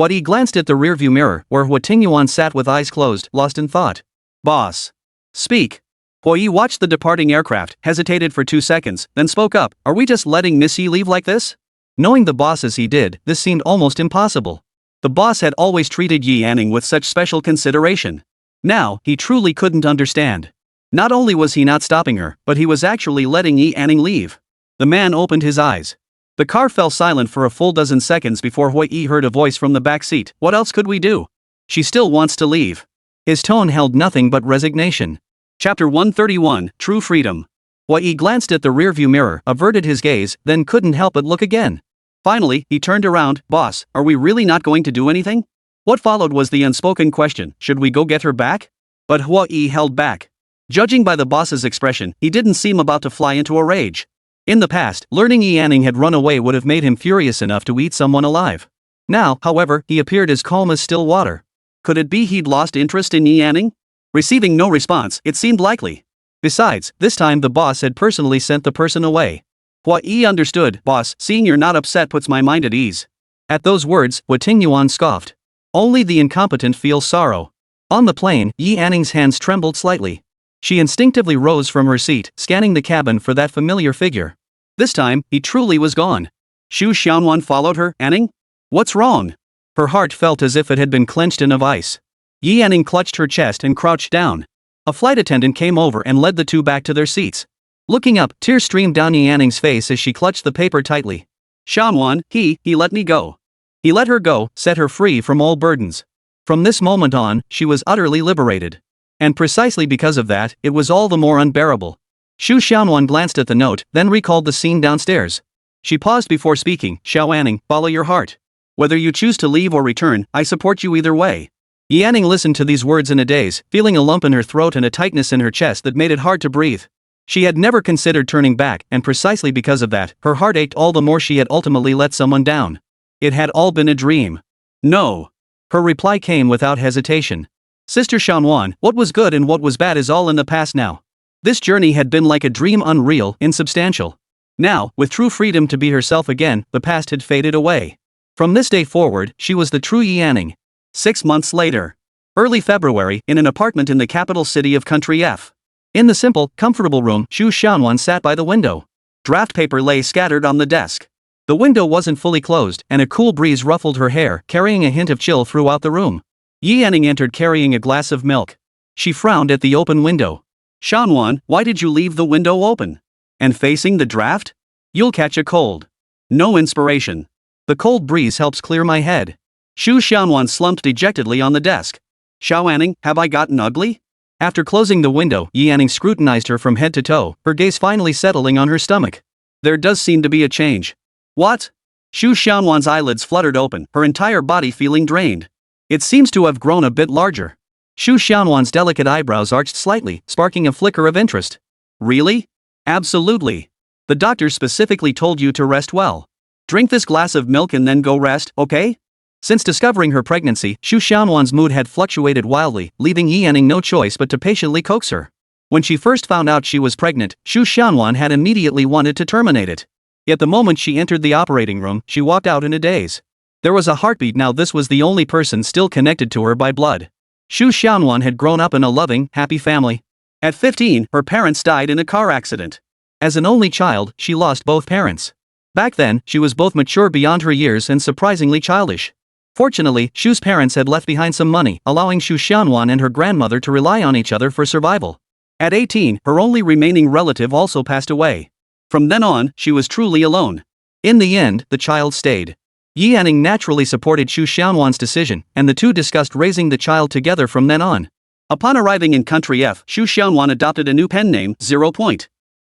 He glanced at the rearview mirror, where Huo Tingyuan sat with eyes closed, lost in thought. Boss. Speak. Huo Yi watched the departing aircraft, hesitated for 2 seconds, then spoke up. Are we just letting Miss Yi leave like this? Knowing the boss as he did, this seemed almost impossible. The boss had always treated Yi Anning with such special consideration. Now, he truly couldn't understand. Not only was he not stopping her, but he was actually letting Yi Anning leave. The man opened his eyes. The car fell silent for a full dozen seconds before Huo Yi heard a voice from the back seat. What else could we do? She still wants to leave. His tone held nothing but resignation. Chapter 131, True Freedom. Huo Yi glanced at the rearview mirror, averted his gaze, then couldn't help but look again. Finally, he turned around. Boss, are we really not going to do anything? What followed was the unspoken question, should we go get her back? But Huo Yi held back. Judging by the boss's expression, he didn't seem about to fly into a rage. In the past, learning Yi Anning had run away would have made him furious enough to eat someone alive. Now, however, he appeared as calm as still water. Could it be he'd lost interest in Yi Anning? Receiving no response, it seemed likely. Besides, this time the boss had personally sent the person away. Huo Yi understood. Boss, seeing you're not upset puts my mind at ease. At those words, Huo Tingyuan scoffed. Only the incompetent feel sorrow. On the plane, Yi Anning's hands trembled slightly. She instinctively rose from her seat, scanning the cabin for that familiar figure. This time, he truly was gone. Xu Xiaonan followed her. Anning? What's wrong? Her heart felt as if it had been clenched in a vice. Yi Anning clutched her chest and crouched down. A flight attendant came over and led the two back to their seats. Looking up, tears streamed down Yi Anning's face as she clutched the paper tightly. Xiaonan, he let me go. He let her go, set her free from all burdens. From this moment on, she was utterly liberated. And precisely because of that, it was all the more unbearable. Xu Xiaonan glanced at the note, then recalled the scene downstairs. She paused before speaking. Xiao Anning, follow your heart. Whether you choose to leave or return, I support you either way. Yi Anning listened to these words in a daze, feeling a lump in her throat and a tightness in her chest that made it hard to breathe. She had never considered turning back, and precisely because of that, her heart ached all the more. She had ultimately let someone down. It had all been a dream. No. Her reply came without hesitation. Sister Xiaonan, what was good and what was bad is all in the past now. This journey had been like a dream, unreal, insubstantial. Now, with true freedom to be herself again, the past had faded away. From this day forward, she was the true Yi Anning. 6 months later. Early February, in an apartment in the capital city of Country F. In the simple, comfortable room, Xu Xiaonan sat by the window. Draft paper lay scattered on the desk. The window wasn't fully closed, and a cool breeze ruffled her hair, carrying a hint of chill throughout the room. Yi Anning entered carrying a glass of milk. She frowned at the open window. Xiaonan, why did you leave the window open? And facing the draft? You'll catch a cold. No inspiration. The cold breeze helps clear my head. Xu Xiaonan slumped dejectedly on the desk. Xiao Anning, have I gotten ugly? After closing the window, Yi Anning scrutinized her from head to toe, her gaze finally settling on her stomach. There does seem to be a change. What? Xu Xiaowan's eyelids fluttered open, her entire body feeling drained. It seems to have grown a bit larger. Xu Xiaowan's delicate eyebrows arched slightly, sparking a flicker of interest. Really? Absolutely. The doctor specifically told you to rest well. Drink this glass of milk and then go rest, okay? Since discovering her pregnancy, Xu Xiaowan's mood had fluctuated wildly, leaving Yi Anning no choice but to patiently coax her. When she first found out she was pregnant, Xu Xiaowan had immediately wanted to terminate it. Yet the moment she entered the operating room, she walked out in a daze. There was a heartbeat now. This was the only person still connected to her by blood. Xu Xiaowan had grown up in a loving, happy family. At 15, her parents died in a car accident. As an only child, she lost both parents. Back then, she was both mature beyond her years and surprisingly childish. Fortunately, Xu's parents had left behind some money, allowing Xu Xiaowan and her grandmother to rely on each other for survival. At 18, her only remaining relative also passed away. From then on, she was truly alone. In the end, the child stayed. Yi Anning naturally supported Xu Xiaowan's decision, and the two discussed raising the child together from then on. Upon arriving in Country F, Xu Xiaowan adopted a new pen name, 0.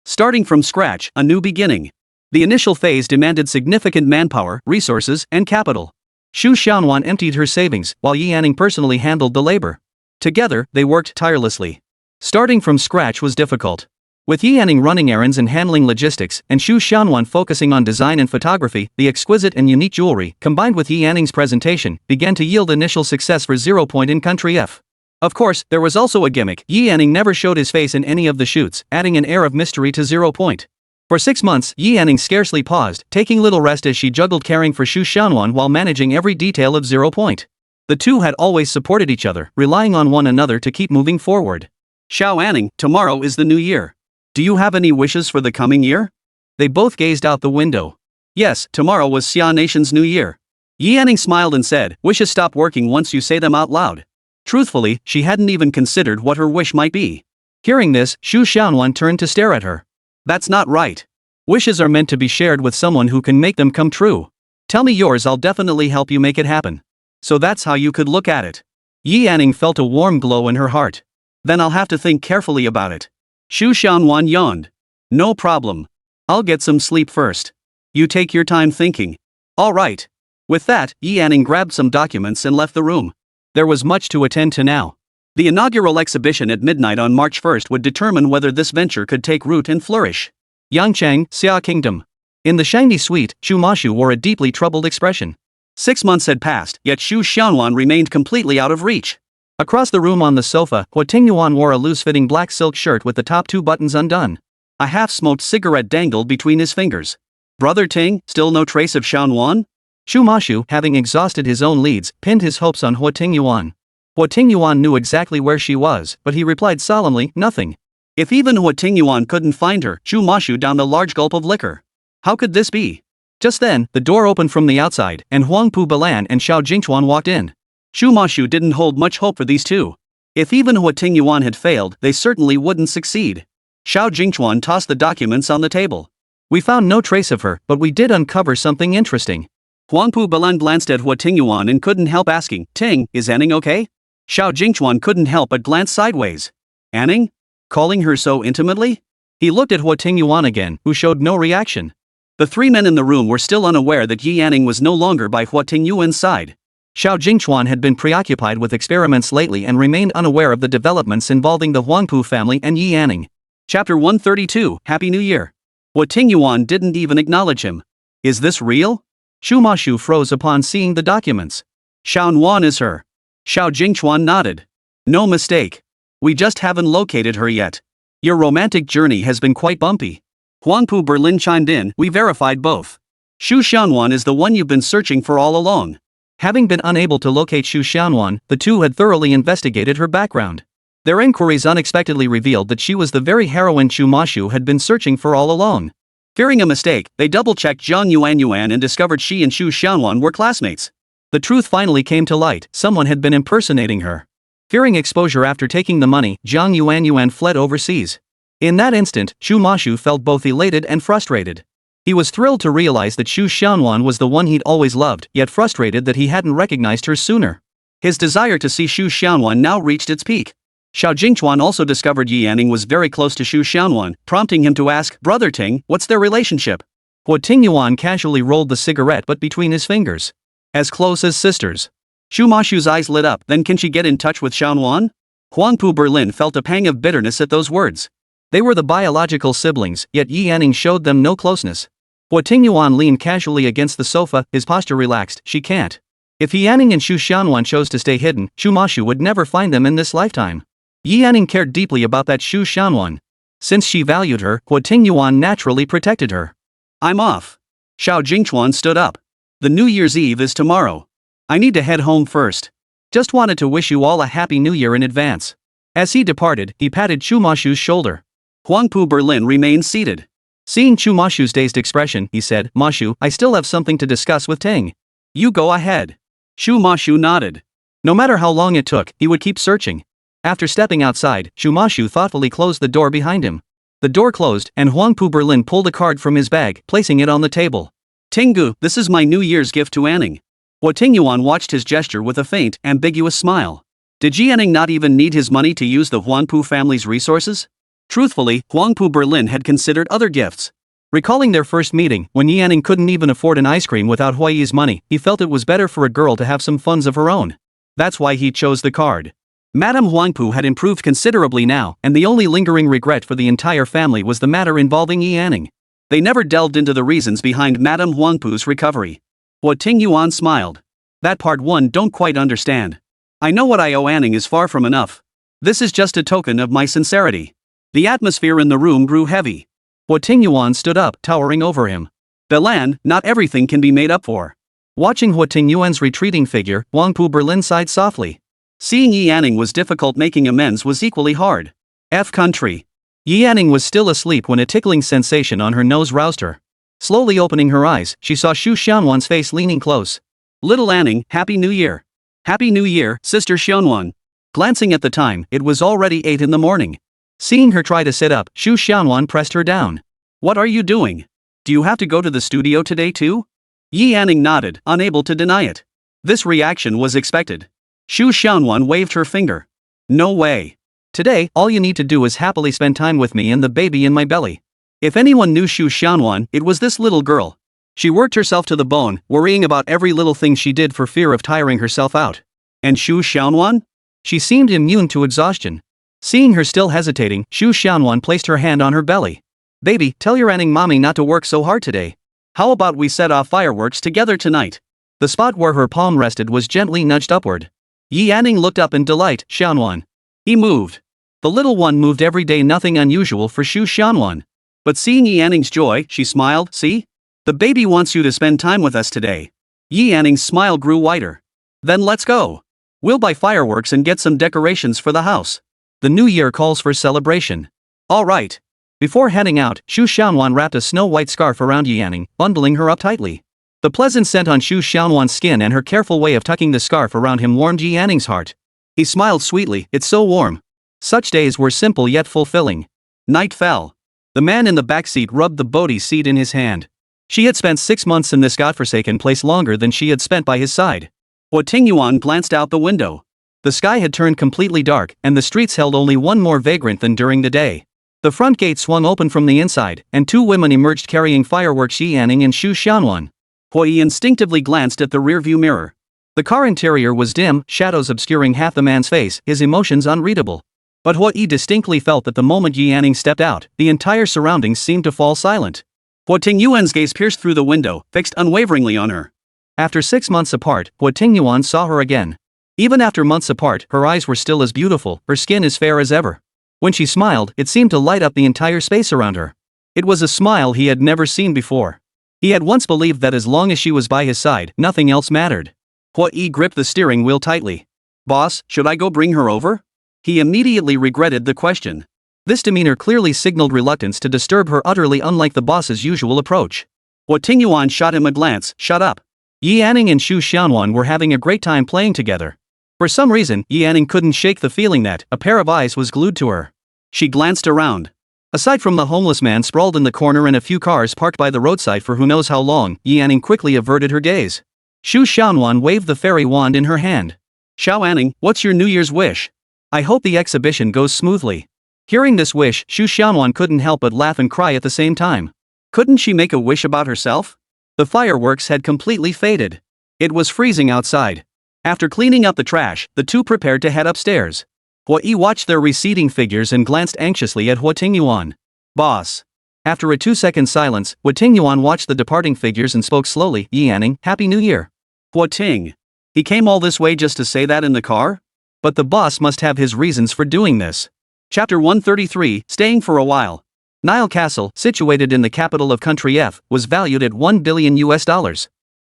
Starting from scratch, a new beginning. The initial phase demanded significant manpower, resources, and capital. Xu Xiaowan emptied her savings, while Yi Anning personally handled the labor. Together, they worked tirelessly. Starting from scratch was difficult. With Yi Yanning running errands and handling logistics, and Xu Xianwan focusing on design and photography, the exquisite and unique jewelry, combined with Yi Yanning's presentation, began to yield initial success for 0 Point in Country F. Of course, there was also a gimmick. Yi Yanning never showed his face in any of the shoots, adding an air of mystery to 0 Point. For 6 months, Yi Yanning scarcely paused, taking little rest as she juggled caring for Xu Xianwan while managing every detail of 0 Point. The two had always supported each other, relying on one another to keep moving forward. Xiao Anning, tomorrow is the new year. Do you have any wishes for the coming year? They both gazed out the window. Yes, tomorrow was Xia Nation's new year. Yi Yanning smiled and said, wishes stop working once you say them out loud. Truthfully, she hadn't even considered what her wish might be. Hearing this, Xu Xianwan turned to stare at her. That's not right. Wishes are meant to be shared with someone who can make them come true. Tell me yours, I'll definitely help you make it happen. So that's how you could look at it. Yi Yanning felt a warm glow in her heart. Then I'll have to think carefully about it. Xu Xianwan yawned. No problem. I'll get some sleep first. You take your time thinking. All right. With that, Yi Yanning grabbed some documents and left the room. There was much to attend to now. The inaugural exhibition at midnight on March 1st would determine whether this venture could take root and flourish. Yangchang, Xia Kingdom. In the Shangdi suite, Xu Mashu wore a deeply troubled expression. 6 months had passed, yet Xu Xianwan remained completely out of reach. Across the room on the sofa, Huo Tingyuan wore a loose-fitting black silk shirt with the top 2 buttons undone. A half-smoked cigarette dangled between his fingers. Brother Ting, still no trace of Xianwan? Xu Mashu, having exhausted his own leads, pinned his hopes on Huo Tingyuan. Huo Tingyuan knew exactly where she was, but he replied solemnly, nothing. If even Huo Tingyuan couldn't find her, Xu Mashu downed a large gulp of liquor. How could this be? Just then, the door opened from the outside, and Huangpu Balan and Xiao Jingchuan walked in. Xu Mashu didn't hold much hope for these two. If even Huo Tingyuan had failed, they certainly wouldn't succeed. Xiao Jingchuan tossed the documents on the table. We found no trace of her, but we did uncover something interesting. Huangpu Balan glanced at Huo Tingyuan and couldn't help asking, Ting, is Anning okay? Xiao Jingchuan couldn't help but glance sideways. Anning? Calling her so intimately? He looked at Huo Tingyuan again, who showed no reaction. The 3 men in the room were still unaware that Yi Yanning was no longer by Huo Tingyuan's side. Xiao Jingchuan had been preoccupied with experiments lately and remained unaware of the developments involving the Huangpu family and Yi Yanning. Chapter 132, Happy New Year. Huo Tingyuan didn't even acknowledge him. Is this real? Xu Mashu froze upon seeing the documents. Xianwan is her. Xiao Jingchuan nodded. No mistake. We just haven't located her yet. Your romantic journey has been quite bumpy. Huangpu Berlin chimed in, we verified both. Xu Xianwan is the one you've been searching for all along. Having been unable to locate Xu Xianwan, the two had thoroughly investigated her background. Their inquiries unexpectedly revealed that she was the very heroine Xu Mashu had been searching for all along. Fearing a mistake, they double-checked Zhang Yuan and discovered she and Xu Xianwan were classmates. The truth finally came to light, someone had been impersonating her. Fearing exposure after taking the money, Zhang Yuan fled overseas. In that instant, Xu Mashu felt both elated and frustrated. He was thrilled to realize that Xu Xianwan was the one he'd always loved, yet frustrated that he hadn't recognized her sooner. His desire to see Xu Xianwan now reached its peak. Xiao Jingchuan also discovered Yi Yanning was very close to Xu Xianwan, prompting him to ask, Brother Ting, what's their relationship? Huo Tingyuan casually rolled the cigarette butt between his fingers. As close as sisters. Xu Mashu's eyes lit up, then can she get in touch with Xianwan? Huangpu Berlin felt a pang of bitterness at those words. They were the biological siblings, yet Yi Yanning showed them no closeness. Huo Tingyuan leaned casually against the sofa, his posture relaxed, she can't. If Yi Yanning and Xu Xianwan chose to stay hidden, Xu Mashu would never find them in this lifetime. Yi Yanning cared deeply about that Xu Xianwan. Since she valued her, Huo Tingyuan naturally protected her. I'm off. Xiao Jingchuan stood up. The New Year's Eve is tomorrow. I need to head home first. Just wanted to wish you all a happy new year in advance. As he departed, he patted Xu Mashu's shoulder. Huangpu Berlin remained seated. Seeing Xu Mashu's dazed expression, he said, Mashu, I still have something to discuss with Ting. You go ahead. Xu Mashu nodded. No matter how long it took, he would keep searching. After stepping outside, Xu Mashu thoughtfully closed the door behind him. The door closed, and Huangpu Berlin pulled a card from his bag, placing it on the table. Tinggu, this is my New Year's gift to Anning. Huo Tingyuan watched his gesture with a faint, ambiguous smile. Did Ji Anning not even need his money to use the Huangpu family's resources? Truthfully, Huangpu Berlin had considered other gifts. Recalling their first meeting, when Yi Yanning couldn't even afford an ice cream without Huiyi's money, he felt it was better for a girl to have some funds of her own. That's why he chose the card. Madame Huangpu had improved considerably now, and the only lingering regret for the entire family was the matter involving Yanning. They never delved into the reasons behind Madame Huangpu's recovery. Huo Tingyuan smiled. That part one don't quite understand. I know what I owe Anning is far from enough. This is just a token of my sincerity. The atmosphere in the room grew heavy. Huo Tingyuan stood up, towering over him. Belan, not everything can be made up for. Watching Huo Tingyuan's retreating figure, Huangpu Berlin sighed softly. Seeing Yi Yanning was difficult, making amends was equally hard. F country. Yi Yanning was still asleep when a tickling sensation on her nose roused her. Slowly opening her eyes, she saw Xu Xianwan's face leaning close. Little Anning, Happy New Year. Happy New Year, Sister Xianwan. Glancing at the time, it was already 8 in the morning. Seeing her try to sit up, Xu Xianwan pressed her down. What are you doing? Do you have to go to the studio today too? Yi Yanning nodded, unable to deny it. This reaction was expected. Xu Xianwan waved her finger. No way. Today, all you need to do is happily spend time with me and the baby in my belly. If anyone knew Xu Xianwan, it was this little girl. She worked herself to the bone, worrying about every little thing she did for fear of tiring herself out. And Xu Xianwan? She seemed immune to exhaustion. Seeing her still hesitating, Xu Xianwan placed her hand on her belly. Baby, tell your Anning mommy not to work so hard today. How about we set off fireworks together tonight? The spot where her palm rested was gently nudged upward. Yi Yanning looked up in delight. Xianwan. He moved. The little one moved every day, nothing unusual for Xu Xianwan. But seeing Yi Yanning's joy, she smiled. See? The baby wants you to spend time with us today. Yi Yanning's smile grew wider. Then let's go. We'll buy fireworks and get some decorations for the house. The new year calls for celebration. All right. Before heading out, Xu Xianwan wrapped a snow-white scarf around Yi Yanning, bundling her up tightly. The pleasant scent on Xu Xianwan's skin and her careful way of tucking the scarf around him warmed Yi Yanning's heart. He smiled sweetly. It's so warm. Such days were simple yet fulfilling. Night fell. The man in the back seat rubbed the body seat in his hand. She had spent 6 months in this godforsaken place, longer than she had spent by his side. Huo Tingyuan glanced out the window. The sky had turned completely dark, and the streets held only one more vagrant than during the day. The front gate swung open from the inside, and 2 women emerged carrying fireworks. Yi Yanning and Xu Xianwan. Huo instinctively glanced at the rearview mirror. The car interior was dim, shadows obscuring half the man's face, his emotions unreadable. But Huo distinctly felt that the moment Yi Yanning stepped out, the entire surroundings seemed to fall silent. Huo Tingyuan's gaze pierced through the window, fixed unwaveringly on her. After 6 months apart, Huo Tingyuan saw her again. Even after months apart, her eyes were still as beautiful, her skin as fair as ever. When she smiled, it seemed to light up the entire space around her. It was a smile he had never seen before. He had once believed that as long as she was by his side, nothing else mattered. Huo gripped the steering wheel tightly. Boss, should I go bring her over? He immediately regretted the question. This demeanor clearly signaled reluctance to disturb her, utterly unlike the boss's usual approach. Huo Tingyuan shot him a glance. Shut up. Yi Yanning and Xu Xianwan were having a great time playing together. For some reason, Yi Yanning couldn't shake the feeling that a pair of eyes was glued to her. She glanced around. Aside from the homeless man sprawled in the corner and a few cars parked by the roadside for who knows how long, Yi Yanning quickly averted her gaze. Xu Xianwan waved the fairy wand in her hand. Xiao Anning, what's your New Year's wish? I hope the exhibition goes smoothly. Hearing this wish, Xu Xianwan couldn't help but laugh and cry at the same time. Couldn't she make a wish about herself? The fireworks had completely faded. It was freezing outside. After cleaning up the trash, the two prepared to head upstairs. Huo watched their receding figures and glanced anxiously at Huo Tingyuan. Boss. After a 2-second silence, Huo Tingyuan watched the departing figures and spoke slowly. Yi Yanning, Happy New Year. Huo Ting. He came all this way just to say that in the car? But the boss must have his reasons for doing this. Chapter 133, Staying for a While. Nile Castle, situated in the capital of Country F, was valued at $1 billion.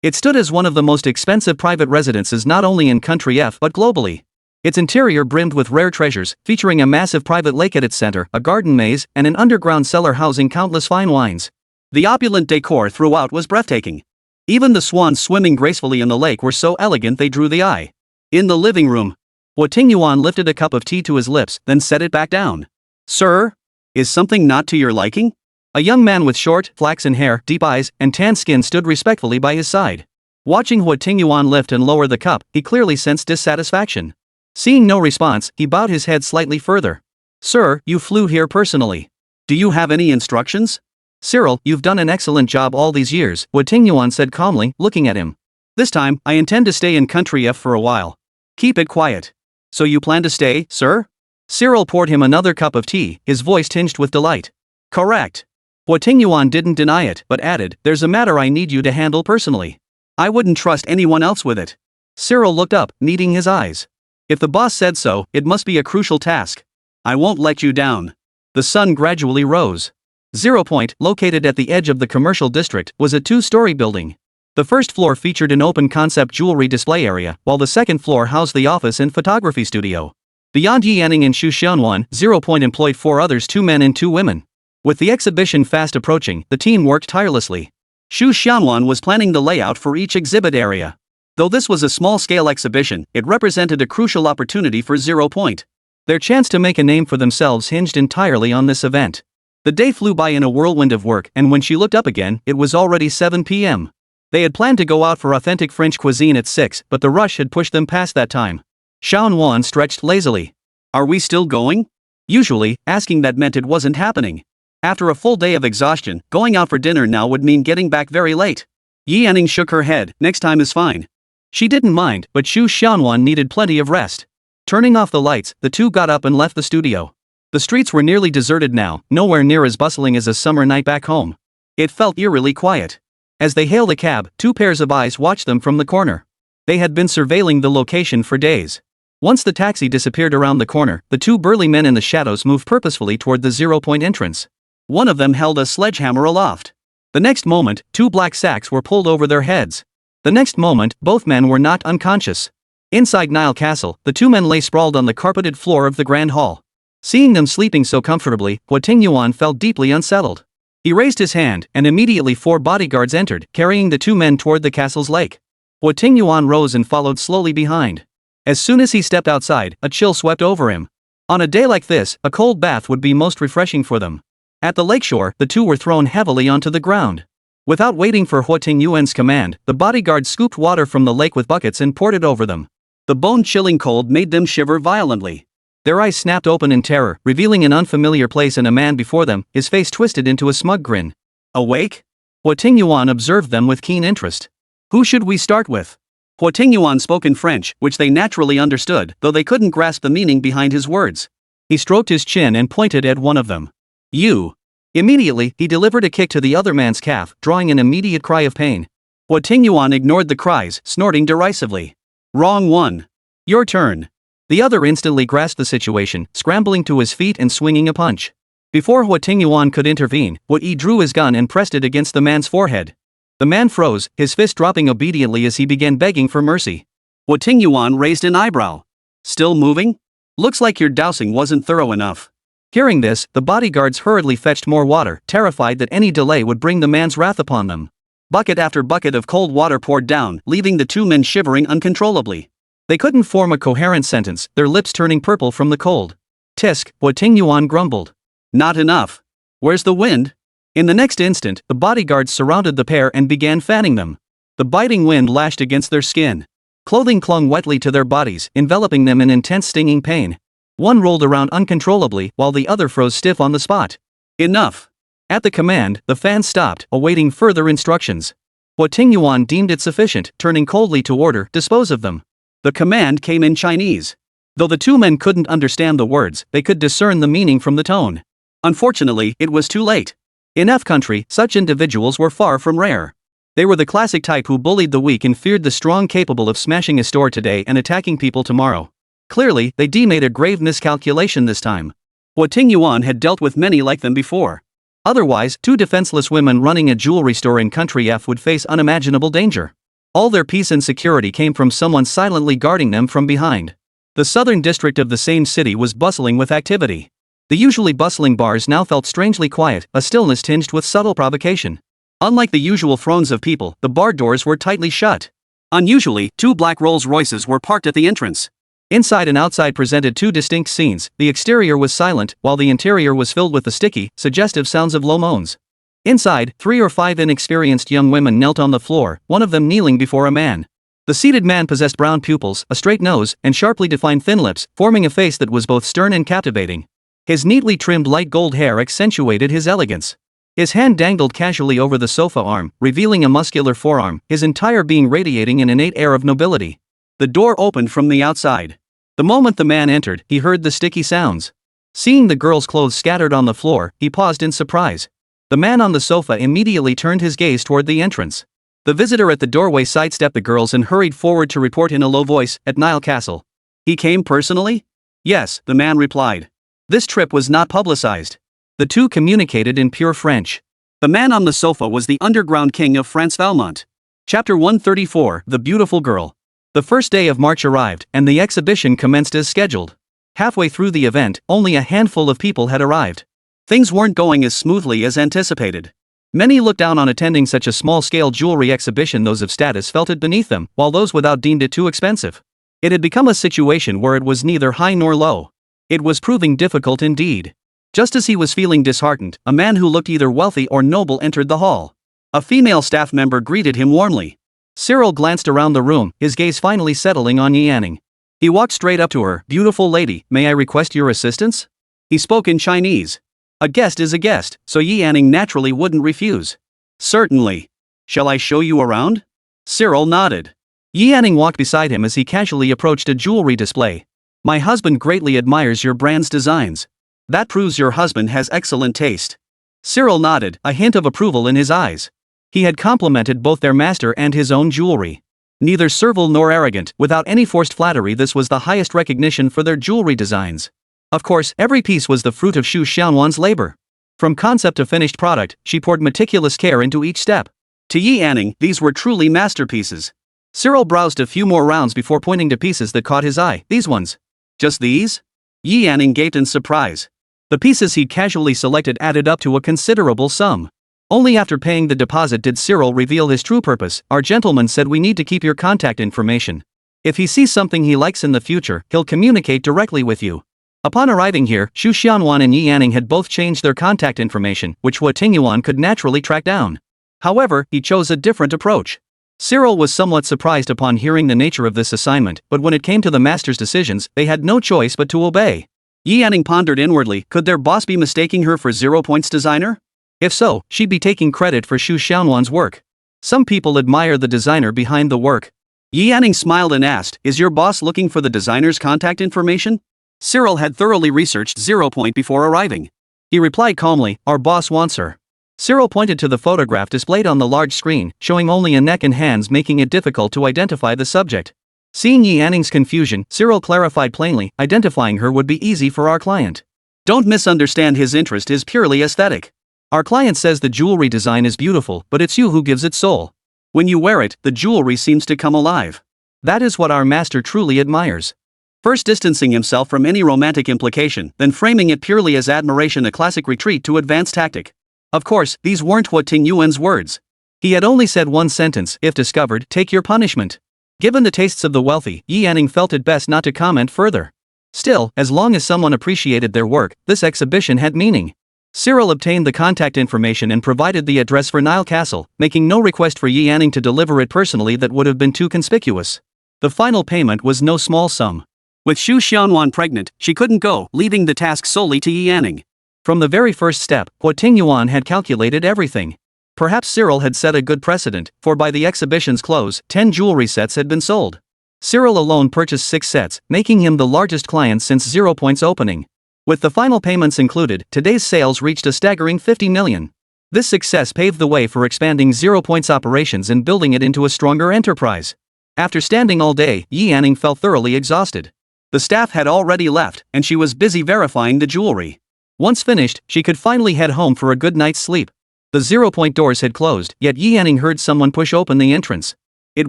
It stood as one of the most expensive private residences not only in Country F but globally. Its interior brimmed with rare treasures, featuring a massive private lake at its center, a garden maze, and an underground cellar housing countless fine wines. The opulent decor throughout was breathtaking. Even the swans swimming gracefully in the lake were so elegant they drew the eye. In the living room, Huo Tingyuan lifted a cup of tea to his lips, then set it back down. Sir? Is something not to your liking? A young man with short, flaxen hair, deep eyes, and tan skin stood respectfully by his side. Watching Huo Tingyuan lift and lower the cup, he clearly sensed dissatisfaction. Seeing no response, he bowed his head slightly further. Sir, you flew here personally. Do you have any instructions? Cyril, you've done an excellent job all these years, Huo Tingyuan said calmly, looking at him. This time, I intend to stay in Country F for a while. Keep it quiet. So you plan to stay, sir? Cyril poured him another cup of tea, his voice tinged with delight. Correct. Huo Tingyuan didn't deny it, but added, there's a matter I need you to handle personally. I wouldn't trust anyone else with it. Cyril looked up, kneading his eyes. If the boss said so, it must be a crucial task. I won't let you down. The sun gradually rose. 0 Point, located at the edge of the commercial district, was a 2-story building. The first floor featured an open-concept jewelry display area, while the second floor housed the office and photography studio. Beyond Yianning and Shu Xianwan, 0 Point employed 4 others, 2 men and 2 women. With the exhibition fast approaching, the team worked tirelessly. Shu Xianwan was planning the layout for each exhibit area. Though this was a small-scale exhibition, it represented a crucial opportunity for 0 Point. Their chance to make a name for themselves hinged entirely on this event. The day flew by in a whirlwind of work, and when she looked up again, it was already 7 p.m. They had planned to go out for authentic French cuisine at 6, but the rush had pushed them past that time. Xiaowan stretched lazily. Are we still going? Usually, asking that meant it wasn't happening. After a full day of exhaustion, going out for dinner now would mean getting back very late. Yianning shook her head, next time is fine. She didn't mind, but Shu Xianwan needed plenty of rest. Turning off the lights, the two got up and left the studio. The streets were nearly deserted now, nowhere near as bustling as a summer night back home. It felt eerily quiet. As they hailed a cab, 2 pairs of eyes watched them from the corner. They had been surveilling the location for days. Once the taxi disappeared around the corner, the 2 burly men in the shadows moved purposefully toward the 0 Point entrance. One of them held a sledgehammer aloft. The next moment, 2 black sacks were pulled over their heads. The next moment, both men were knocked unconscious. Inside Nile Castle, the 2 men lay sprawled on the carpeted floor of the Grand Hall. Seeing them sleeping so comfortably, Huo Tingyuan felt deeply unsettled. He raised his hand, and immediately 4 bodyguards entered, carrying the 2 men toward the castle's lake. Huo Tingyuan rose and followed slowly behind. As soon as he stepped outside, a chill swept over him. On a day like this, a cold bath would be most refreshing for them. At the lakeshore, the 2 were thrown heavily onto the ground. Without waiting for Huo Tingyuan's command, the bodyguard scooped water from the lake with buckets and poured it over them. The bone-chilling cold made them shiver violently. Their eyes snapped open in terror, revealing an unfamiliar place and a man before them, his face twisted into a smug grin. Awake? Huo Tingyuan observed them with keen interest. Who should we start with? Huo Tingyuan spoke in French, which they naturally understood, though they couldn't grasp the meaning behind his words. He stroked his chin and pointed at one of them. You. Immediately, he delivered a kick to the other man's calf, drawing an immediate cry of pain. Huo Tingyuan ignored the cries, snorting derisively. Wrong one. Your turn. The other instantly grasped the situation, scrambling to his feet and swinging a punch. Before Huo Tingyuan could intervene, Huo Yi drew his gun and pressed it against the man's forehead. The man froze, his fist dropping obediently as he began begging for mercy. Huo Tingyuan raised an eyebrow. Still moving? Looks like your dousing wasn't thorough enough. Hearing this, the bodyguards hurriedly fetched more water, terrified that any delay would bring the man's wrath upon them. Bucket after bucket of cold water poured down, leaving the 2 men shivering uncontrollably. They couldn't form a coherent sentence, their lips turning purple from the cold. Tisk, Huo Tingyuan grumbled. Not enough. Where's the wind? In the next instant, the bodyguards surrounded the pair and began fanning them. The biting wind lashed against their skin. Clothing clung wetly to their bodies, enveloping them in intense stinging pain. One rolled around uncontrollably, while the other froze stiff on the spot. Enough. At the command, the fans stopped, awaiting further instructions. Huo Tingyuan deemed it sufficient, turning coldly to order, dispose of them. The command came in Chinese. Though the 2 men couldn't understand the words, they could discern the meaning from the tone. Unfortunately, it was too late. In F country, such individuals were far from rare. They were the classic type who bullied the weak and feared the strong, capable of smashing a store today and attacking people tomorrow. Clearly, they made a grave miscalculation this time. Huo Tingyuan had dealt with many like them before. Otherwise, 2 defenseless women running a jewelry store in country F would face unimaginable danger. All their peace and security came from someone silently guarding them from behind. The southern district of the same city was bustling with activity. The usually bustling bars now felt strangely quiet, a stillness tinged with subtle provocation. Unlike the usual thrones of people, the bar doors were tightly shut. Unusually, 2 black Rolls-Royces were parked at the entrance. Inside and outside presented 2 distinct scenes. The exterior was silent, while the interior was filled with the sticky, suggestive sounds of low moans. Inside, 3 or 5 inexperienced young women knelt on the floor, one of them kneeling before a man. The seated man possessed brown pupils, a straight nose, and sharply defined thin lips, forming a face that was both stern and captivating. His neatly trimmed light gold hair accentuated his elegance. His hand dangled casually over the sofa arm, revealing a muscular forearm, his entire being radiating an innate air of nobility. The door opened from the outside. The moment the man entered, he heard the sticky sounds. Seeing the girl's clothes scattered on the floor, he paused in surprise. The man on the sofa immediately turned his gaze toward the entrance. The visitor at the doorway sidestepped the girls and hurried forward to report in a low voice, "At Nile Castle." "He came personally?" "Yes," the man replied. This trip was not publicized. The two communicated in pure French. The man on the sofa was the underground king of France Valmont. Chapter 134, The Beautiful Girl. The first day of March arrived, and the exhibition commenced as scheduled. Halfway through the event, only a handful of people had arrived. Things weren't going as smoothly as anticipated. Many looked down on attending such a small-scale jewelry exhibition. Those of status felt it beneath them, while those without deemed it too expensive. It had become a situation where it was neither high nor low. It was proving difficult indeed. Just as he was feeling disheartened, a man who looked either wealthy or noble entered the hall. A female staff member greeted him warmly. Cyril glanced around the room, his gaze finally settling on Yanning. He walked straight up to her. "Beautiful lady, may I request your assistance?" He spoke in Chinese. A guest is a guest, so Yanning naturally wouldn't refuse. "Certainly. Shall I show you around?" Cyril nodded. Yanning walked beside him as he casually approached a jewelry display. "My husband greatly admires your brand's designs. That proves your husband has excellent taste." Cyril nodded, a hint of approval in his eyes. He had complimented both their master and his own jewelry. Neither servile nor arrogant, without any forced flattery, this was the highest recognition for their jewelry designs. Of course, every piece was the fruit of Huo Tingyuan's labor. From concept to finished product, she poured meticulous care into each step. To Yanning, these were truly masterpieces. Cyril browsed a few more rounds before pointing to pieces that caught his eye. "These ones?" "Just these?" Yanning gaped in surprise. The pieces he'd casually selected added up to a considerable sum. Only after paying the deposit did Cyril reveal his true purpose. "Our gentleman said we need to keep your contact information. If he sees something he likes in the future, he'll communicate directly with you." Upon arriving here, Huo Tingyuan and Yanning had both changed their contact information, which Huo Tingyuan could naturally track down. However, he chose a different approach. Cyril was somewhat surprised upon hearing the nature of this assignment, but when it came to the master's decisions, they had no choice but to obey. Yanning pondered inwardly, could their boss be mistaking her for 0 Points designer? If so, she'd be taking credit for Huo Tingyuan's work. Some people admire the designer behind the work. Yanning smiled and asked, "Is your boss looking for the designer's contact information?" Cyril had thoroughly researched 0 Point before arriving. He replied calmly, "Our boss wants her." Cyril pointed to the photograph displayed on the large screen, showing only a neck and hands, making it difficult to identify the subject. Seeing Yanning's confusion, Cyril clarified plainly, "Identifying her would be easy for our client. Don't misunderstand, his interest is purely aesthetic. Our client says the jewelry design is beautiful, but it's you who gives it soul. When you wear it, the jewelry seems to come alive. That is what our master truly admires." First distancing himself from any romantic implication, then framing it purely as admiration, a classic retreat to advanced tactic. Of course, these weren't Huo Tingyuan's words. He had only said one sentence: "If discovered, take your punishment." Given the tastes of the wealthy, Yanning felt it best not to comment further. Still, as long as someone appreciated their work, this exhibition had meaning. Cyril obtained the contact information and provided the address for Nile Castle, making no request for Yanning to deliver it personally, that would have been too conspicuous. The final payment was no small sum. With Huo Tingyuan pregnant, she couldn't go, leaving the task solely to Yanning. From the very first step, Huo Tingyuan had calculated everything. Perhaps Cyril had set a good precedent, for by the exhibition's close, 10 jewelry sets had been sold. Cyril alone purchased 6 sets, making him the largest client since 0 Point's opening. With the final payments included, today's sales reached a staggering 50 million. This success paved the way for expanding 0 Point's operations and building it into a stronger enterprise. After standing all day, Yanning felt thoroughly exhausted. The staff had already left, and she was busy verifying the jewelry. Once finished, she could finally head home for a good night's sleep. The 0 Point doors had closed, yet Yanning heard someone push open the entrance. It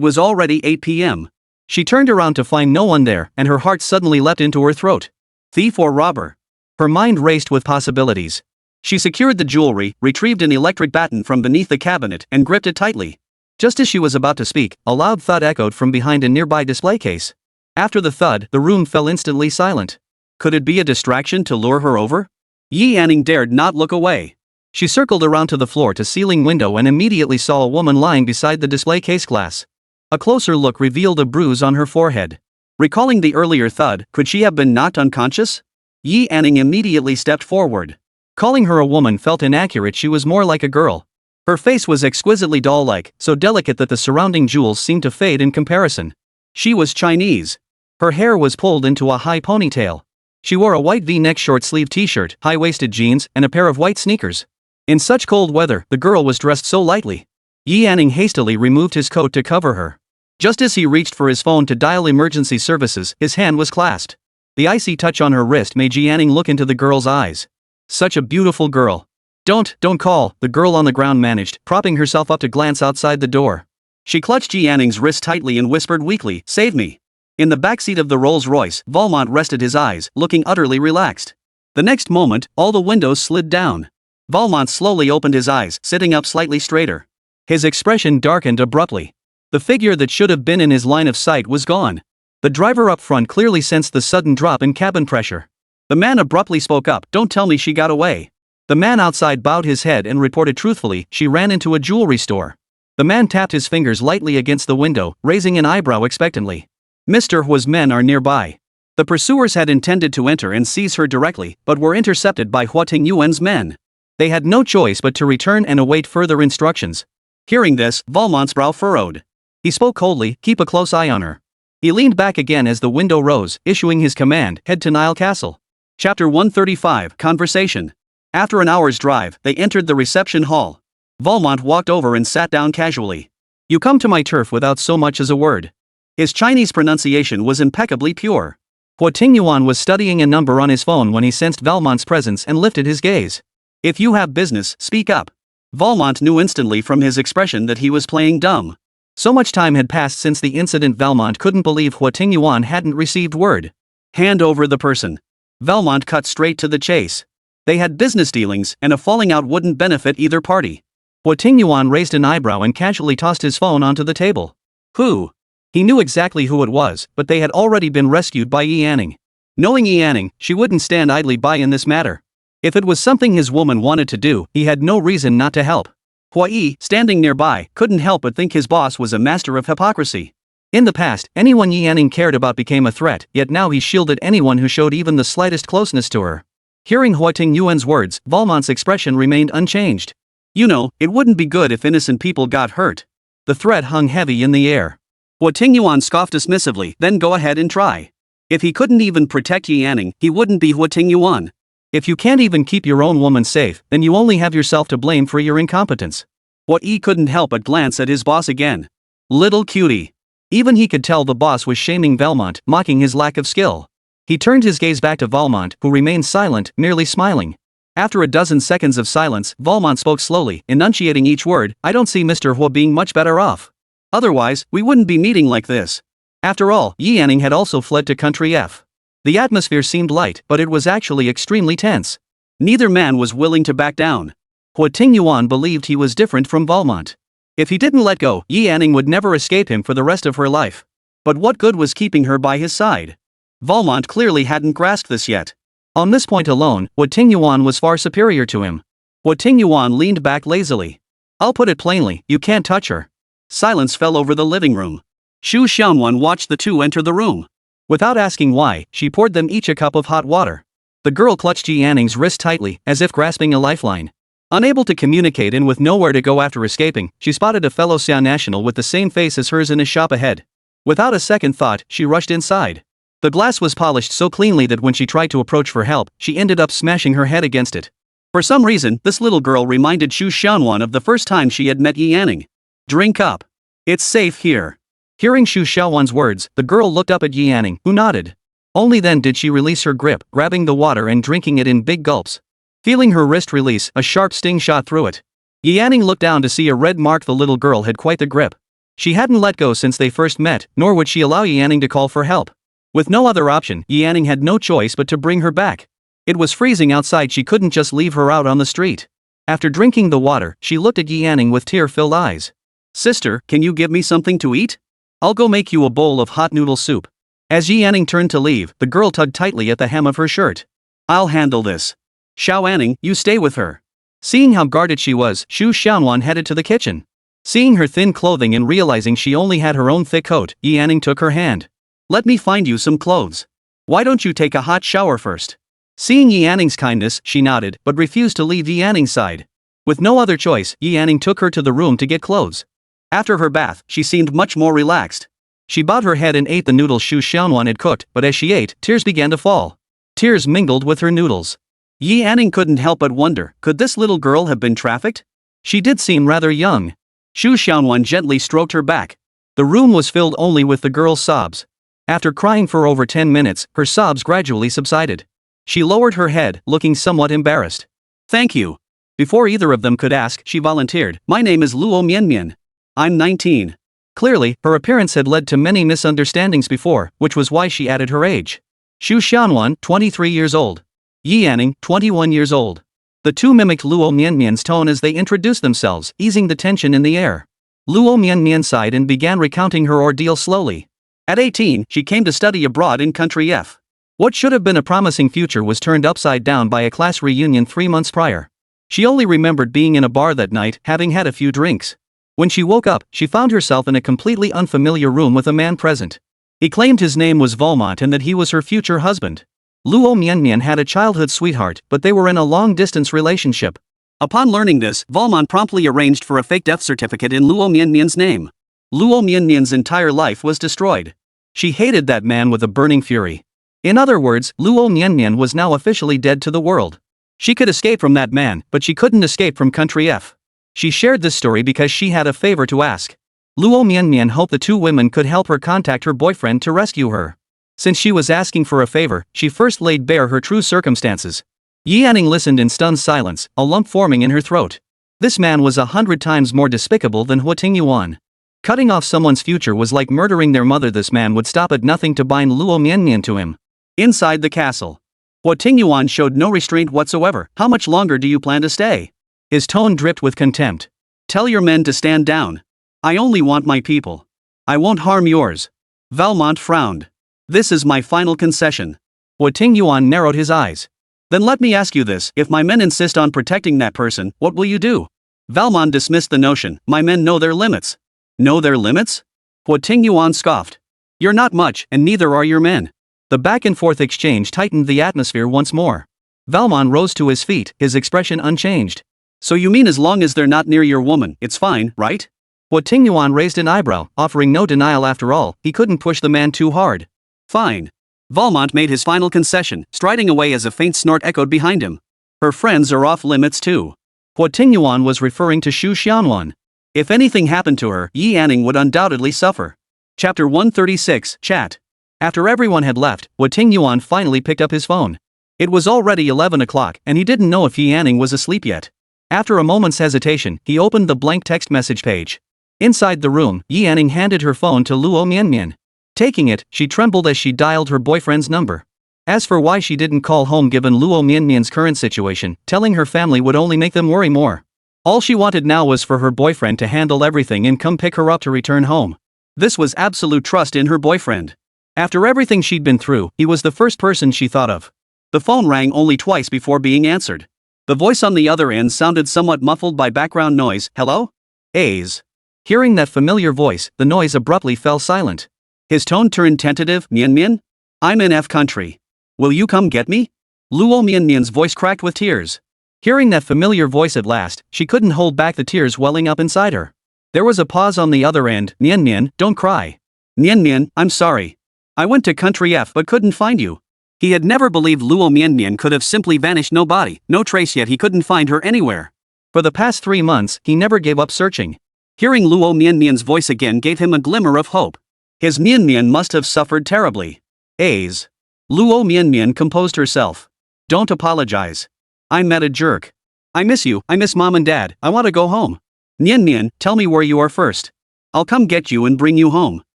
was already 8 p.m. She turned around to find no one there, and her heart suddenly leapt into her throat. Thief or robber? Her mind raced with possibilities. She secured the jewelry, retrieved an electric baton from beneath the cabinet, and gripped it tightly. Just as she was about to speak, a loud thud echoed from behind a nearby display case. After the thud, the room fell instantly silent. Could it be a distraction to lure her over? Yanning dared not look away. She circled around to the floor-to-ceiling window and immediately saw a woman lying beside the display case glass. A closer look revealed a bruise on her forehead. Recalling the earlier thud, could she have been knocked unconscious? Yanning immediately stepped forward. Calling her a woman felt inaccurate, she was more like a girl. Her face was exquisitely doll-like, so delicate that the surrounding jewels seemed to fade in comparison. She was Chinese. Her hair was pulled into a high ponytail. She wore a white V-neck short-sleeve t-shirt, high-waisted jeans, and a pair of white sneakers. In such cold weather, the girl was dressed so lightly. Yi Yanning hastily removed his coat to cover her. Just as he reached for his phone to dial emergency services, his hand was clasped. The icy touch on her wrist made Yi Yanning look into the girl's eyes. Such a beautiful girl. Don't call, the girl on the ground managed, propping herself up to glance outside the door. She clutched Yi Yanning's wrist tightly and whispered weakly, "Save me." In the backseat of the Rolls-Royce, Valmont rested his eyes, looking utterly relaxed. The next moment, all the windows slid down. Valmont slowly opened his eyes, sitting up slightly straighter. His expression darkened abruptly. The figure that should have been in his line of sight was gone. The driver up front clearly sensed the sudden drop in cabin pressure. The man abruptly spoke up, "Don't tell me she got away." The man outside bowed his head and reported truthfully, "She ran into a jewelry store." The man tapped his fingers lightly against the window, raising an eyebrow expectantly. Mr. Huo's men are nearby. The pursuers had intended to enter and seize her directly, but were intercepted by Huo Tingyuan's men. They had no choice but to return and await further instructions. Hearing this, Valmont's brow furrowed. He spoke coldly, "Keep a close eye on her." He leaned back again as the window rose, issuing his command, "Head to Nile Castle." Chapter 135, Conversation. After an hour's drive, they entered the reception hall. Valmont walked over and sat down casually. "You come to my turf without so much as a word." His Chinese pronunciation was impeccably pure. Huo Tingyuan was studying a number on his phone when he sensed Valmont's presence and lifted his gaze. "If you have business, speak up." Valmont knew instantly from his expression that he was playing dumb. So much time had passed since the incident Valmont couldn't believe Huo Tingyuan hadn't received word. "Hand over the person." Valmont cut straight to the chase. They had business dealings, and a falling out wouldn't benefit either party. Huo Tingyuan raised an eyebrow and casually tossed his phone onto the table. Who? He knew exactly who it was, but they had already been rescued by Yi Yanning. Knowing Yi Yanning, she wouldn't stand idly by in this matter. If it was something his woman wanted to do, he had no reason not to help. Hua Yi, standing nearby, couldn't help but think his boss was a master of hypocrisy. In the past, anyone Yi Yanning cared about became a threat, yet now he shielded anyone who showed even the slightest closeness to her. Hearing Huo Tingyuan's words, Valmont's expression remained unchanged. "You know, it wouldn't be good if innocent people got hurt." The threat hung heavy in the air. Huo Tingyuan scoffed dismissively, "Then go ahead and try." If he couldn't even protect Yi Yanning, he wouldn't be Huo Tingyuan. If you can't even keep your own woman safe, then you only have yourself to blame for your incompetence. Huo Yi couldn't help but glance at his boss again. Little cutie. Even he could tell the boss was shaming Valmont, mocking his lack of skill. He turned his gaze back to Valmont, who remained silent, merely smiling. After a dozen seconds of silence, Valmont spoke slowly, enunciating each word, "I don't see Mr. Huo being much better off. Otherwise, we wouldn't be meeting like this." After all, Yi Yanning had also fled to Country F. The atmosphere seemed light, but it was actually extremely tense. Neither man was willing to back down. Huo Tingyuan believed he was different from Valmont. If he didn't let go, Yi Yanning would never escape him for the rest of her life. But what good was keeping her by his side? Valmont clearly hadn't grasped this yet. On this point alone, Huo Tingyuan was far superior to him. Huo Tingyuan leaned back lazily. "I'll put it plainly, you can't touch her." Silence fell over the living room. Xu Xiaonan watched the two enter the room. Without asking why, she poured them each a cup of hot water. The girl clutched Yi Yanning's wrist tightly, as if grasping a lifeline. Unable to communicate and with nowhere to go after escaping, she spotted a fellow Xiao national with the same face as hers in a shop ahead. Without a second thought, she rushed inside. The glass was polished so cleanly that when she tried to approach for help, she ended up smashing her head against it. For some reason, this little girl reminded Xu Xiaonan of the first time she had met Yi Yanning. "Drink up. It's safe here." Hearing Xu Xiaowan's words, the girl looked up at Yi Yanning, who nodded. Only then did she release her grip, grabbing the water and drinking it in big gulps. Feeling her wrist release, a sharp sting shot through it. Yi Yanning looked down to see a red mark. The little girl had quite the grip. She hadn't let go since they first met, nor would she allow Yi Yanning to call for help. With no other option, Yi Yanning had no choice but to bring her back. It was freezing outside, she couldn't just leave her out on the street. After drinking the water, she looked at Yi Yanning with tear-filled eyes. "Sister, can you give me something to eat? I'll go make you a bowl of hot noodle soup." As Yi Yanning turned to leave, the girl tugged tightly at the hem of her shirt. "I'll handle this. Xiao Anning, you stay with her." Seeing how guarded she was, Xu Xiaonan headed to the kitchen. Seeing her thin clothing and realizing she only had her own thick coat, Yi Yanning took her hand. "Let me find you some clothes. Why don't you take a hot shower first?" Seeing Yi Yanning's kindness, she nodded, but refused to leave Yi Yanning's side. With no other choice, Yi Yanning took her to the room to get clothes. After her bath, she seemed much more relaxed. She bowed her head and ate the noodles Xu Xiaonuan had cooked, but as she ate, tears began to fall. Tears mingled with her noodles. Yi Anning couldn't help but wonder, could this little girl have been trafficked? She did seem rather young. Xu Xiaonuan gently stroked her back. The room was filled only with the girl's sobs. After crying for over 10 minutes, her sobs gradually subsided. She lowered her head, looking somewhat embarrassed. Thank you. Before either of them could ask, she volunteered, my name is Luo Mianmian. I'm 19. Clearly, her appearance had led to many misunderstandings before, which was why she added her age. Xu Xiaonuan, 23 years old. Yi Anning, 21 years old. The two mimicked Luo Mianmian's tone as they introduced themselves, easing the tension in the air. Luo Mianmian sighed and began recounting her ordeal slowly. At 18, she came to study abroad in country F. What should have been a promising future was turned upside down by a class reunion 3 months prior. She only remembered being in a bar that night, having had a few drinks. When she woke up, she found herself in a completely unfamiliar room with a man present. He claimed his name was Valmont and that he was her future husband. Luo Mianmian had a childhood sweetheart, but they were in a long-distance relationship. Upon learning this, Valmont promptly arranged for a fake death certificate in Luo Mianmian's name. Luo Mianmian's entire life was destroyed. She hated that man with a burning fury. In other words, Luo Mianmian was now officially dead to the world. She could escape from that man, but she couldn't escape from country F. She shared this story because she had a favor to ask. Luo Mianmian hoped the two women could help her contact her boyfriend to rescue her. Since she was asking for a favor, she first laid bare her true circumstances. Yi Anning listened in stunned silence, a lump forming in her throat. This man was 100 times more despicable than Huo Tingyuan. Cutting off someone's future was like murdering their mother. This man would stop at nothing to bind Luo Mianmian to him. Inside the castle, Huo Tingyuan showed no restraint whatsoever. How much longer do you plan to stay? His tone dripped with contempt. Tell your men to stand down. I only want my people. I won't harm yours. Valmont frowned. This is my final concession. Huo Tingyuan narrowed his eyes. Then let me ask you this, if my men insist on protecting that person, what will you do? Valmont dismissed the notion, my men know their limits. Know their limits? Huo Tingyuan scoffed. You're not much, and neither are your men. The back-and-forth exchange tightened the atmosphere once more. Valmont rose to his feet, his expression unchanged. So you mean as long as they're not near your woman, it's fine, right? Huo Tingyuan raised an eyebrow, offering no denial. After all, he couldn't push the man too hard. Fine. Valmont made his final concession, striding away as a faint snort echoed behind him. Her friends are off limits too. Huo Tingyuan was referring to Xu Xiaonuan. If anything happened to her, Yi Anning would undoubtedly suffer. Chapter 136, Chat. After everyone had left, Huo Tingyuan finally picked up his phone. It was already 11 o'clock, and he didn't know if Yi Anning was asleep yet. After a moment's hesitation, he opened the blank text message page. Inside the room, Yi Anning handed her phone to Luo Mianmian. Taking it, she trembled as she dialed her boyfriend's number. As for why she didn't call home given Luo Mianmian's current situation, telling her family would only make them worry more. All she wanted now was for her boyfriend to handle everything and come pick her up to return home. This was absolute trust in her boyfriend. After everything she'd been through, he was the first person she thought of. The phone rang only twice before being answered. The voice on the other end sounded somewhat muffled by background noise. Hello? A's. Hearing that familiar voice, the noise abruptly fell silent. His tone turned tentative. Mianmian? I'm in F country. Will you come get me? Luo Mianmian's voice cracked with tears. Hearing that familiar voice at last, she couldn't hold back the tears welling up inside her. There was a pause on the other end. Mianmian, don't cry. Mianmian, I'm sorry. I went to country F but couldn't find you. He had never believed Luo Mianmian could have simply vanished, no body, no trace, yet he couldn't find her anywhere. For the past 3 months, he never gave up searching. Hearing Luo Mianmian's voice again gave him a glimmer of hope. His Mianmian must have suffered terribly. A's. Luo Mianmian composed herself. Don't apologize. I met a jerk. I miss you, I miss mom and dad, I want to go home. Mianmian, tell me where you are first. I'll come get you and bring you home.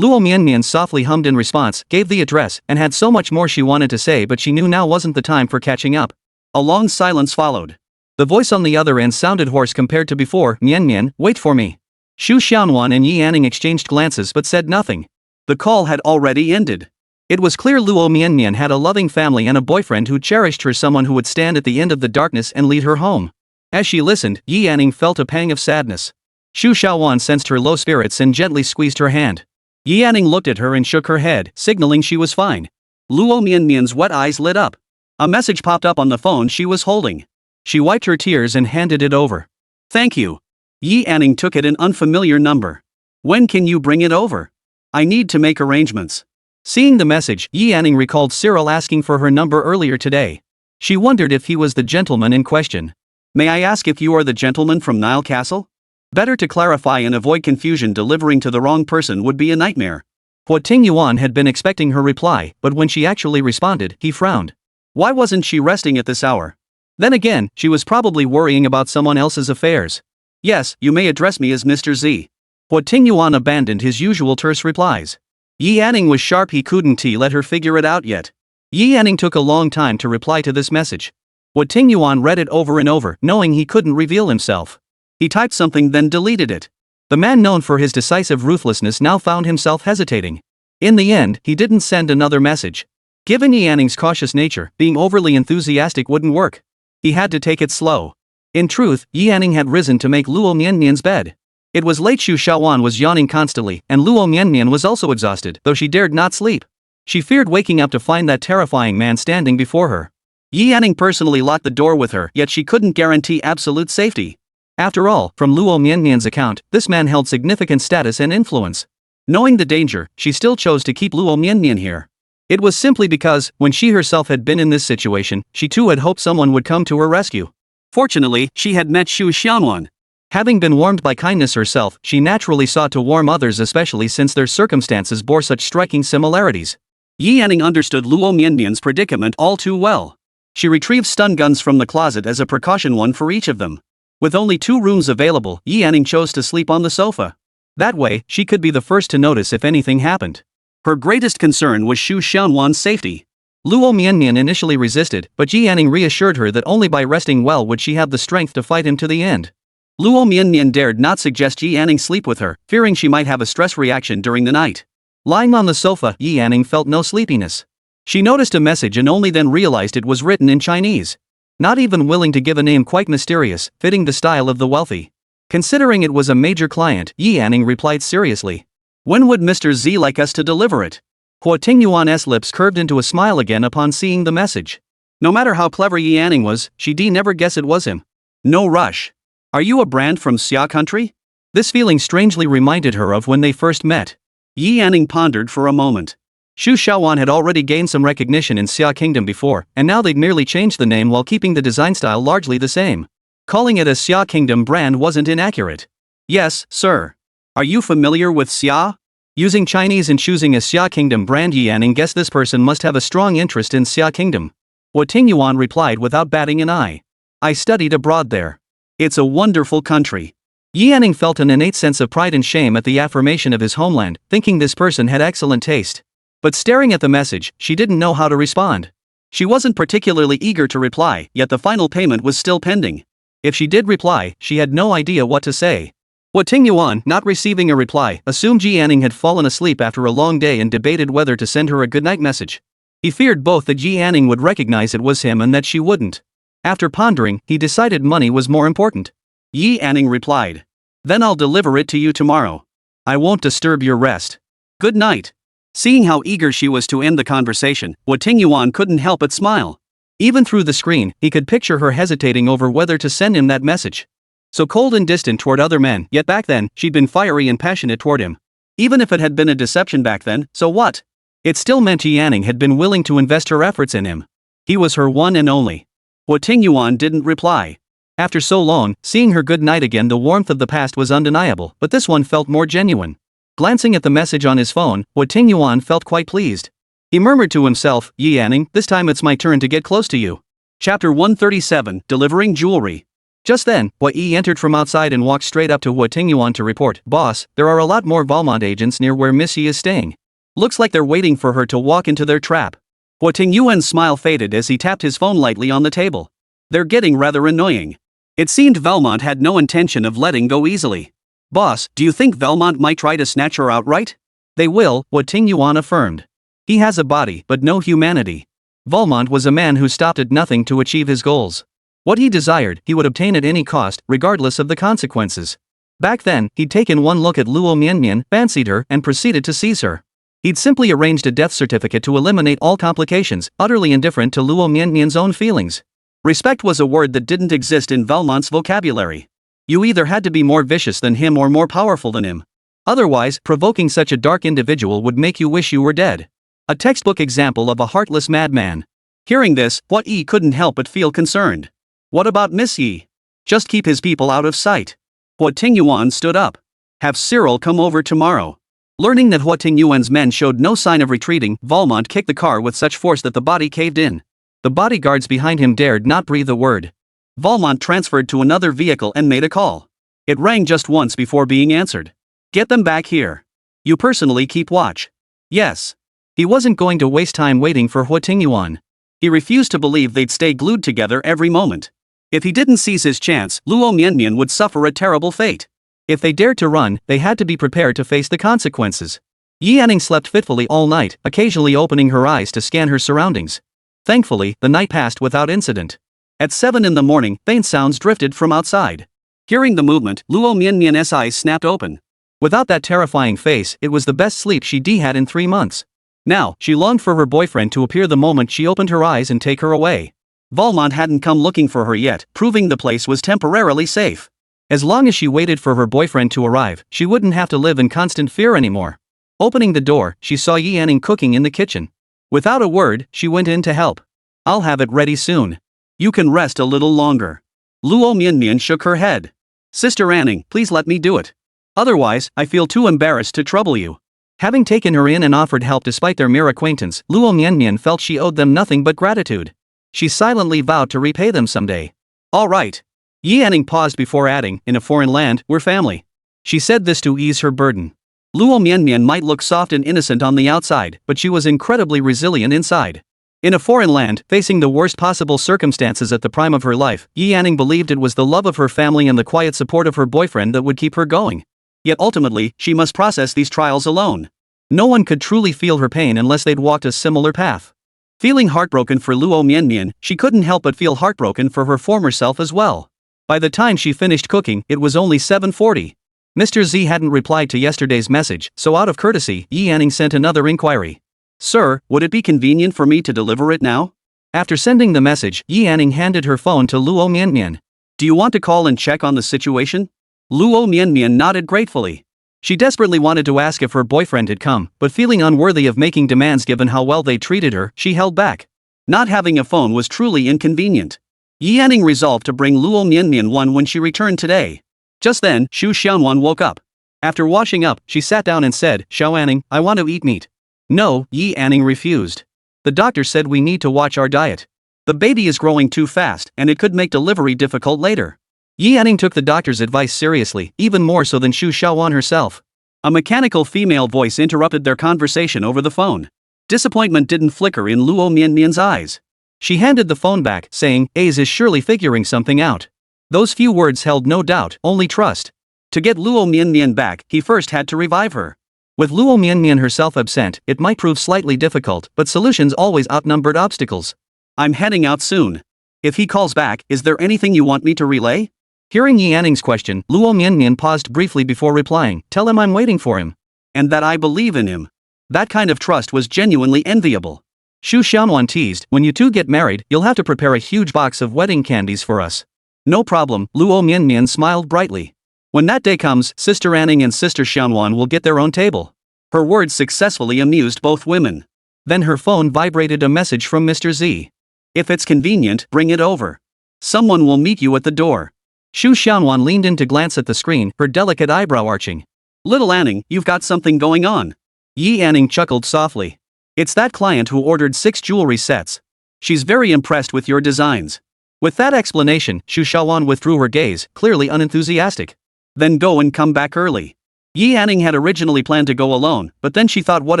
Luo Mianmian softly hummed in response, gave the address, and had so much more she wanted to say, but she knew now wasn't the time for catching up. A long silence followed. The voice on the other end sounded hoarse compared to before. Mianmian, wait for me. Xu Xiaonuan and Yi Anning exchanged glances but said nothing. The call had already ended. It was clear Luo Mianmian had a loving family and a boyfriend who cherished her, someone who would stand at the end of the darkness and lead her home. As she listened, Yi Anning felt a pang of sadness. Xu Xiaonuan sensed her low spirits and gently squeezed her hand. Yi Anning looked at her and shook her head, signaling she was fine. Luo Mianmian's wet eyes lit up. A message popped up on the phone she was holding. She wiped her tears and handed it over. Thank you. Yi Anning took it, an unfamiliar number. When can you bring it over? I need to make arrangements. Seeing the message, Yi Anning recalled Cyril asking for her number earlier today. She wondered if he was the gentleman in question. May I ask if you are the gentleman from Nile Castle? Better to clarify and avoid confusion. Delivering to the wrong person would be a nightmare. Huo Tingyuan had been expecting her reply, but when she actually responded, he frowned. Why wasn't she resting at this hour? Then again, she was probably worrying about someone else's affairs. Yes, you may address me as Mr. Z. Huo Tingyuan abandoned his usual terse replies. Yi Anning was sharp. He couldn't let her figure it out yet. Yi Anning took a long time to reply to this message. Huo Tingyuan read it over and over, knowing he couldn't reveal himself. He typed something then deleted it. The man known for his decisive ruthlessness now found himself hesitating. In the end, he didn't send another message. Given Yi Anning's cautious nature, being overly enthusiastic wouldn't work. He had to take it slow. In truth, Yi Anning had risen to make Luo Mianmian's bed. It was late. Xu Shaoan was yawning constantly, and Luo Mianmian was also exhausted, though she dared not sleep. She feared waking up to find that terrifying man standing before her. Yi Anning personally locked the door with her, yet she couldn't guarantee absolute safety. After all, from Luo Mianmian's account, this man held significant status and influence. Knowing the danger, she still chose to keep Luo Mianmian here. It was simply because, when she herself had been in this situation, she too had hoped someone would come to her rescue. Fortunately, she had met Xu Xianwan. Having been warmed by kindness herself, she naturally sought to warm others, especially since their circumstances bore such striking similarities. Yi Anning understood Luo Mianmian's predicament all too well. She retrieved stun guns from the closet as a precaution, one for each of them. With only 2 rooms available, Yi Anning chose to sleep on the sofa. That way, she could be the first to notice if anything happened. Her greatest concern was Xu Xianwan's safety. Luo Mianmian initially resisted, but Yi Anning reassured her that only by resting well would she have the strength to fight him to the end. Luo Mianmian dared not suggest Yi Anning sleep with her, fearing she might have a stress reaction during the night. Lying on the sofa, Yi Anning felt no sleepiness. She noticed a message and only then realized it was written in Chinese. Not even willing to give a name quite mysterious, fitting the style of the wealthy. Considering it was a major client, Yi Anning replied seriously. When would Mr. Z like us to deliver it? Huo Tingyuan's lips curved into a smile again upon seeing the message. No matter how clever Yi Anning was, she'd never guess it was him. No rush. Are you a brand from Xia country? This feeling strangely reminded her of when they first met. Yi Anning pondered for a moment. Xu Shaoan had already gained some recognition in Xia Kingdom before, and now they'd merely changed the name while keeping the design style largely the same. Calling it a Xia Kingdom brand wasn't inaccurate. Yes, sir. Are you familiar with Xia? Using Chinese and choosing a Xia Kingdom brand, Yi Anning guessed this person must have a strong interest in Xia Kingdom. Huo Tingyuan replied without batting an eye. I studied abroad there. It's a wonderful country. Yi Anning felt an innate sense of pride and shame at the affirmation of his homeland, thinking this person had excellent taste. But staring at the message, she didn't know how to respond. She wasn't particularly eager to reply, yet the final payment was still pending. If she did reply, she had no idea what to say. Huo Tingyuan, not receiving a reply, assumed Yi Anning had fallen asleep after a long day and debated whether to send her a goodnight message. He feared both that Yi Anning would recognize it was him and that she wouldn't. After pondering, he decided money was more important. Yi Anning replied. Then I'll deliver it to you tomorrow. I won't disturb your rest. Good night. Seeing how eager she was to end the conversation, Huo Tingyuan couldn't help but smile. Even through the screen, he could picture her hesitating over whether to send him that message. So cold and distant toward other men, yet back then, she'd been fiery and passionate toward him. Even if it had been a deception back then, so what? It still meant Yi Anning had been willing to invest her efforts in him. He was her one and only. Huo Tingyuan didn't reply. After so long, seeing her good night again, the warmth of the past was undeniable, but this one felt more genuine. Glancing at the message on his phone, Huo Tingyuan felt quite pleased. He murmured to himself, Yi Anning, this time it's my turn to get close to you. Chapter 137, Delivering Jewelry. Just then, Huo Yi entered from outside and walked straight up to Huo Tingyuan to report, Boss, there are a lot more Valmont agents near where Miss Yi is staying. Looks like they're waiting for her to walk into their trap. Huo Tingyuan's smile faded as he tapped his phone lightly on the table. They're getting rather annoying. It seemed Valmont had no intention of letting go easily. Boss, do you think Valmont might try to snatch her outright? They will, Huo Tingyuan affirmed. He has a body, but no humanity. Valmont was a man who stopped at nothing to achieve his goals. What he desired, he would obtain at any cost, regardless of the consequences. Back then, he'd taken one look at Luo Mianmian, fancied her, and proceeded to seize her. He'd simply arranged a death certificate to eliminate all complications, utterly indifferent to Luo Mianmian's own feelings. Respect was a word that didn't exist in Valmont's vocabulary. You either had to be more vicious than him or more powerful than him. Otherwise, provoking such a dark individual would make you wish you were dead. A textbook example of a heartless madman. Hearing this, Hua Yi couldn't help but feel concerned. What about Miss Yi? Just keep his people out of sight. Huo Tingyuan stood up. Have Cyril come over tomorrow. Learning that Huo Tingyuan's men showed no sign of retreating, Valmont kicked the car with such force that the body caved in. The bodyguards behind him dared not breathe a word. Valmont transferred to another vehicle and made a call. It rang just once before being answered. Get them back here. You personally keep watch. Yes. He wasn't going to waste time waiting for Huo Tingyuan. He refused to believe they'd stay glued together every moment. If he didn't seize his chance, Luo Mianmian would suffer a terrible fate. If they dared to run, they had to be prepared to face the consequences. Yi Anning slept fitfully all night, occasionally opening her eyes to scan her surroundings. Thankfully, the night passed without incident. At 7 in the morning, faint sounds drifted from outside. Hearing the movement, Luo Mianmian's eyes snapped open. Without that terrifying face, it was the best sleep she'd had in 3 months. Now, she longed for her boyfriend to appear the moment she opened her eyes and take her away. Valmont hadn't come looking for her yet, proving the place was temporarily safe. As long as she waited for her boyfriend to arrive, she wouldn't have to live in constant fear anymore. Opening the door, she saw Yi Anning cooking in the kitchen. Without a word, she went in to help. I'll have it ready soon. You can rest a little longer. Luo Mianmian shook her head. Sister Anning, please let me do it. Otherwise, I feel too embarrassed to trouble you. Having taken her in and offered help despite their mere acquaintance, Luo Mianmian felt she owed them nothing but gratitude. She silently vowed to repay them someday. All right. Yi Anning paused before adding, in a foreign land, we're family. She said this to ease her burden. Luo Mianmian might look soft and innocent on the outside, but she was incredibly resilient inside. In a foreign land, facing the worst possible circumstances at the prime of her life, Yi Anning believed it was the love of her family and the quiet support of her boyfriend that would keep her going. Yet ultimately, she must process these trials alone. No one could truly feel her pain unless they'd walked a similar path. Feeling heartbroken for Luo Mianmian, she couldn't help but feel heartbroken for her former self as well. By the time she finished cooking, it was only 7:40. Mr. Z hadn't replied to yesterday's message, so out of courtesy, Yi Anning sent another inquiry. Sir, would it be convenient for me to deliver it now? After sending the message, Yi Anning handed her phone to Luo Mianmian. Do you want to call and check on the situation? Luo Mianmian nodded gratefully. She desperately wanted to ask if her boyfriend had come, but feeling unworthy of making demands given how well they treated her, she held back. Not having a phone was truly inconvenient. Yi Anning resolved to bring Luo Mianmian one when she returned today. Just then, Xu Xiaonan woke up. After washing up, she sat down and said, Xiao Anning, I want to eat meat. No, Yi Anning refused. The doctor said we need to watch our diet. The baby is growing too fast, and it could make delivery difficult later. Yi Anning took the doctor's advice seriously, even more so than Xu Xiaonan herself. A mechanical female voice interrupted their conversation over the phone. Disappointment didn't flicker in Luo Mianmian's eyes. She handed the phone back, saying, A's is surely figuring something out. Those few words held no doubt, only trust. To get Luo Mianmian back, he first had to revive her. With Luo Mianmian herself absent, it might prove slightly difficult, but solutions always outnumbered obstacles. I'm heading out soon. If he calls back, is there anything you want me to relay? Hearing Yi Anning's question, Luo Mianmian paused briefly before replying, Tell him I'm waiting for him. And that I believe in him. That kind of trust was genuinely enviable. Xu Xiaonan teased, When you two get married, you'll have to prepare a huge box of wedding candies for us. No problem, Luo Mianmian smiled brightly. When that day comes, Sister Anning and Sister Xiaonan will get their own table. Her words successfully amused both women. Then her phone vibrated a message from Mr. Z. If it's convenient, bring it over. Someone will meet you at the door. Xu Xiaonan leaned in to glance at the screen, her delicate eyebrow arching. Little Anning, you've got something going on. Yi Anning chuckled softly. It's that client who ordered 6 jewelry sets. She's very impressed with your designs. With that explanation, Xu Xiaonan withdrew her gaze, clearly unenthusiastic. Then go and come back early. Yi Anning had originally planned to go alone, but then she thought what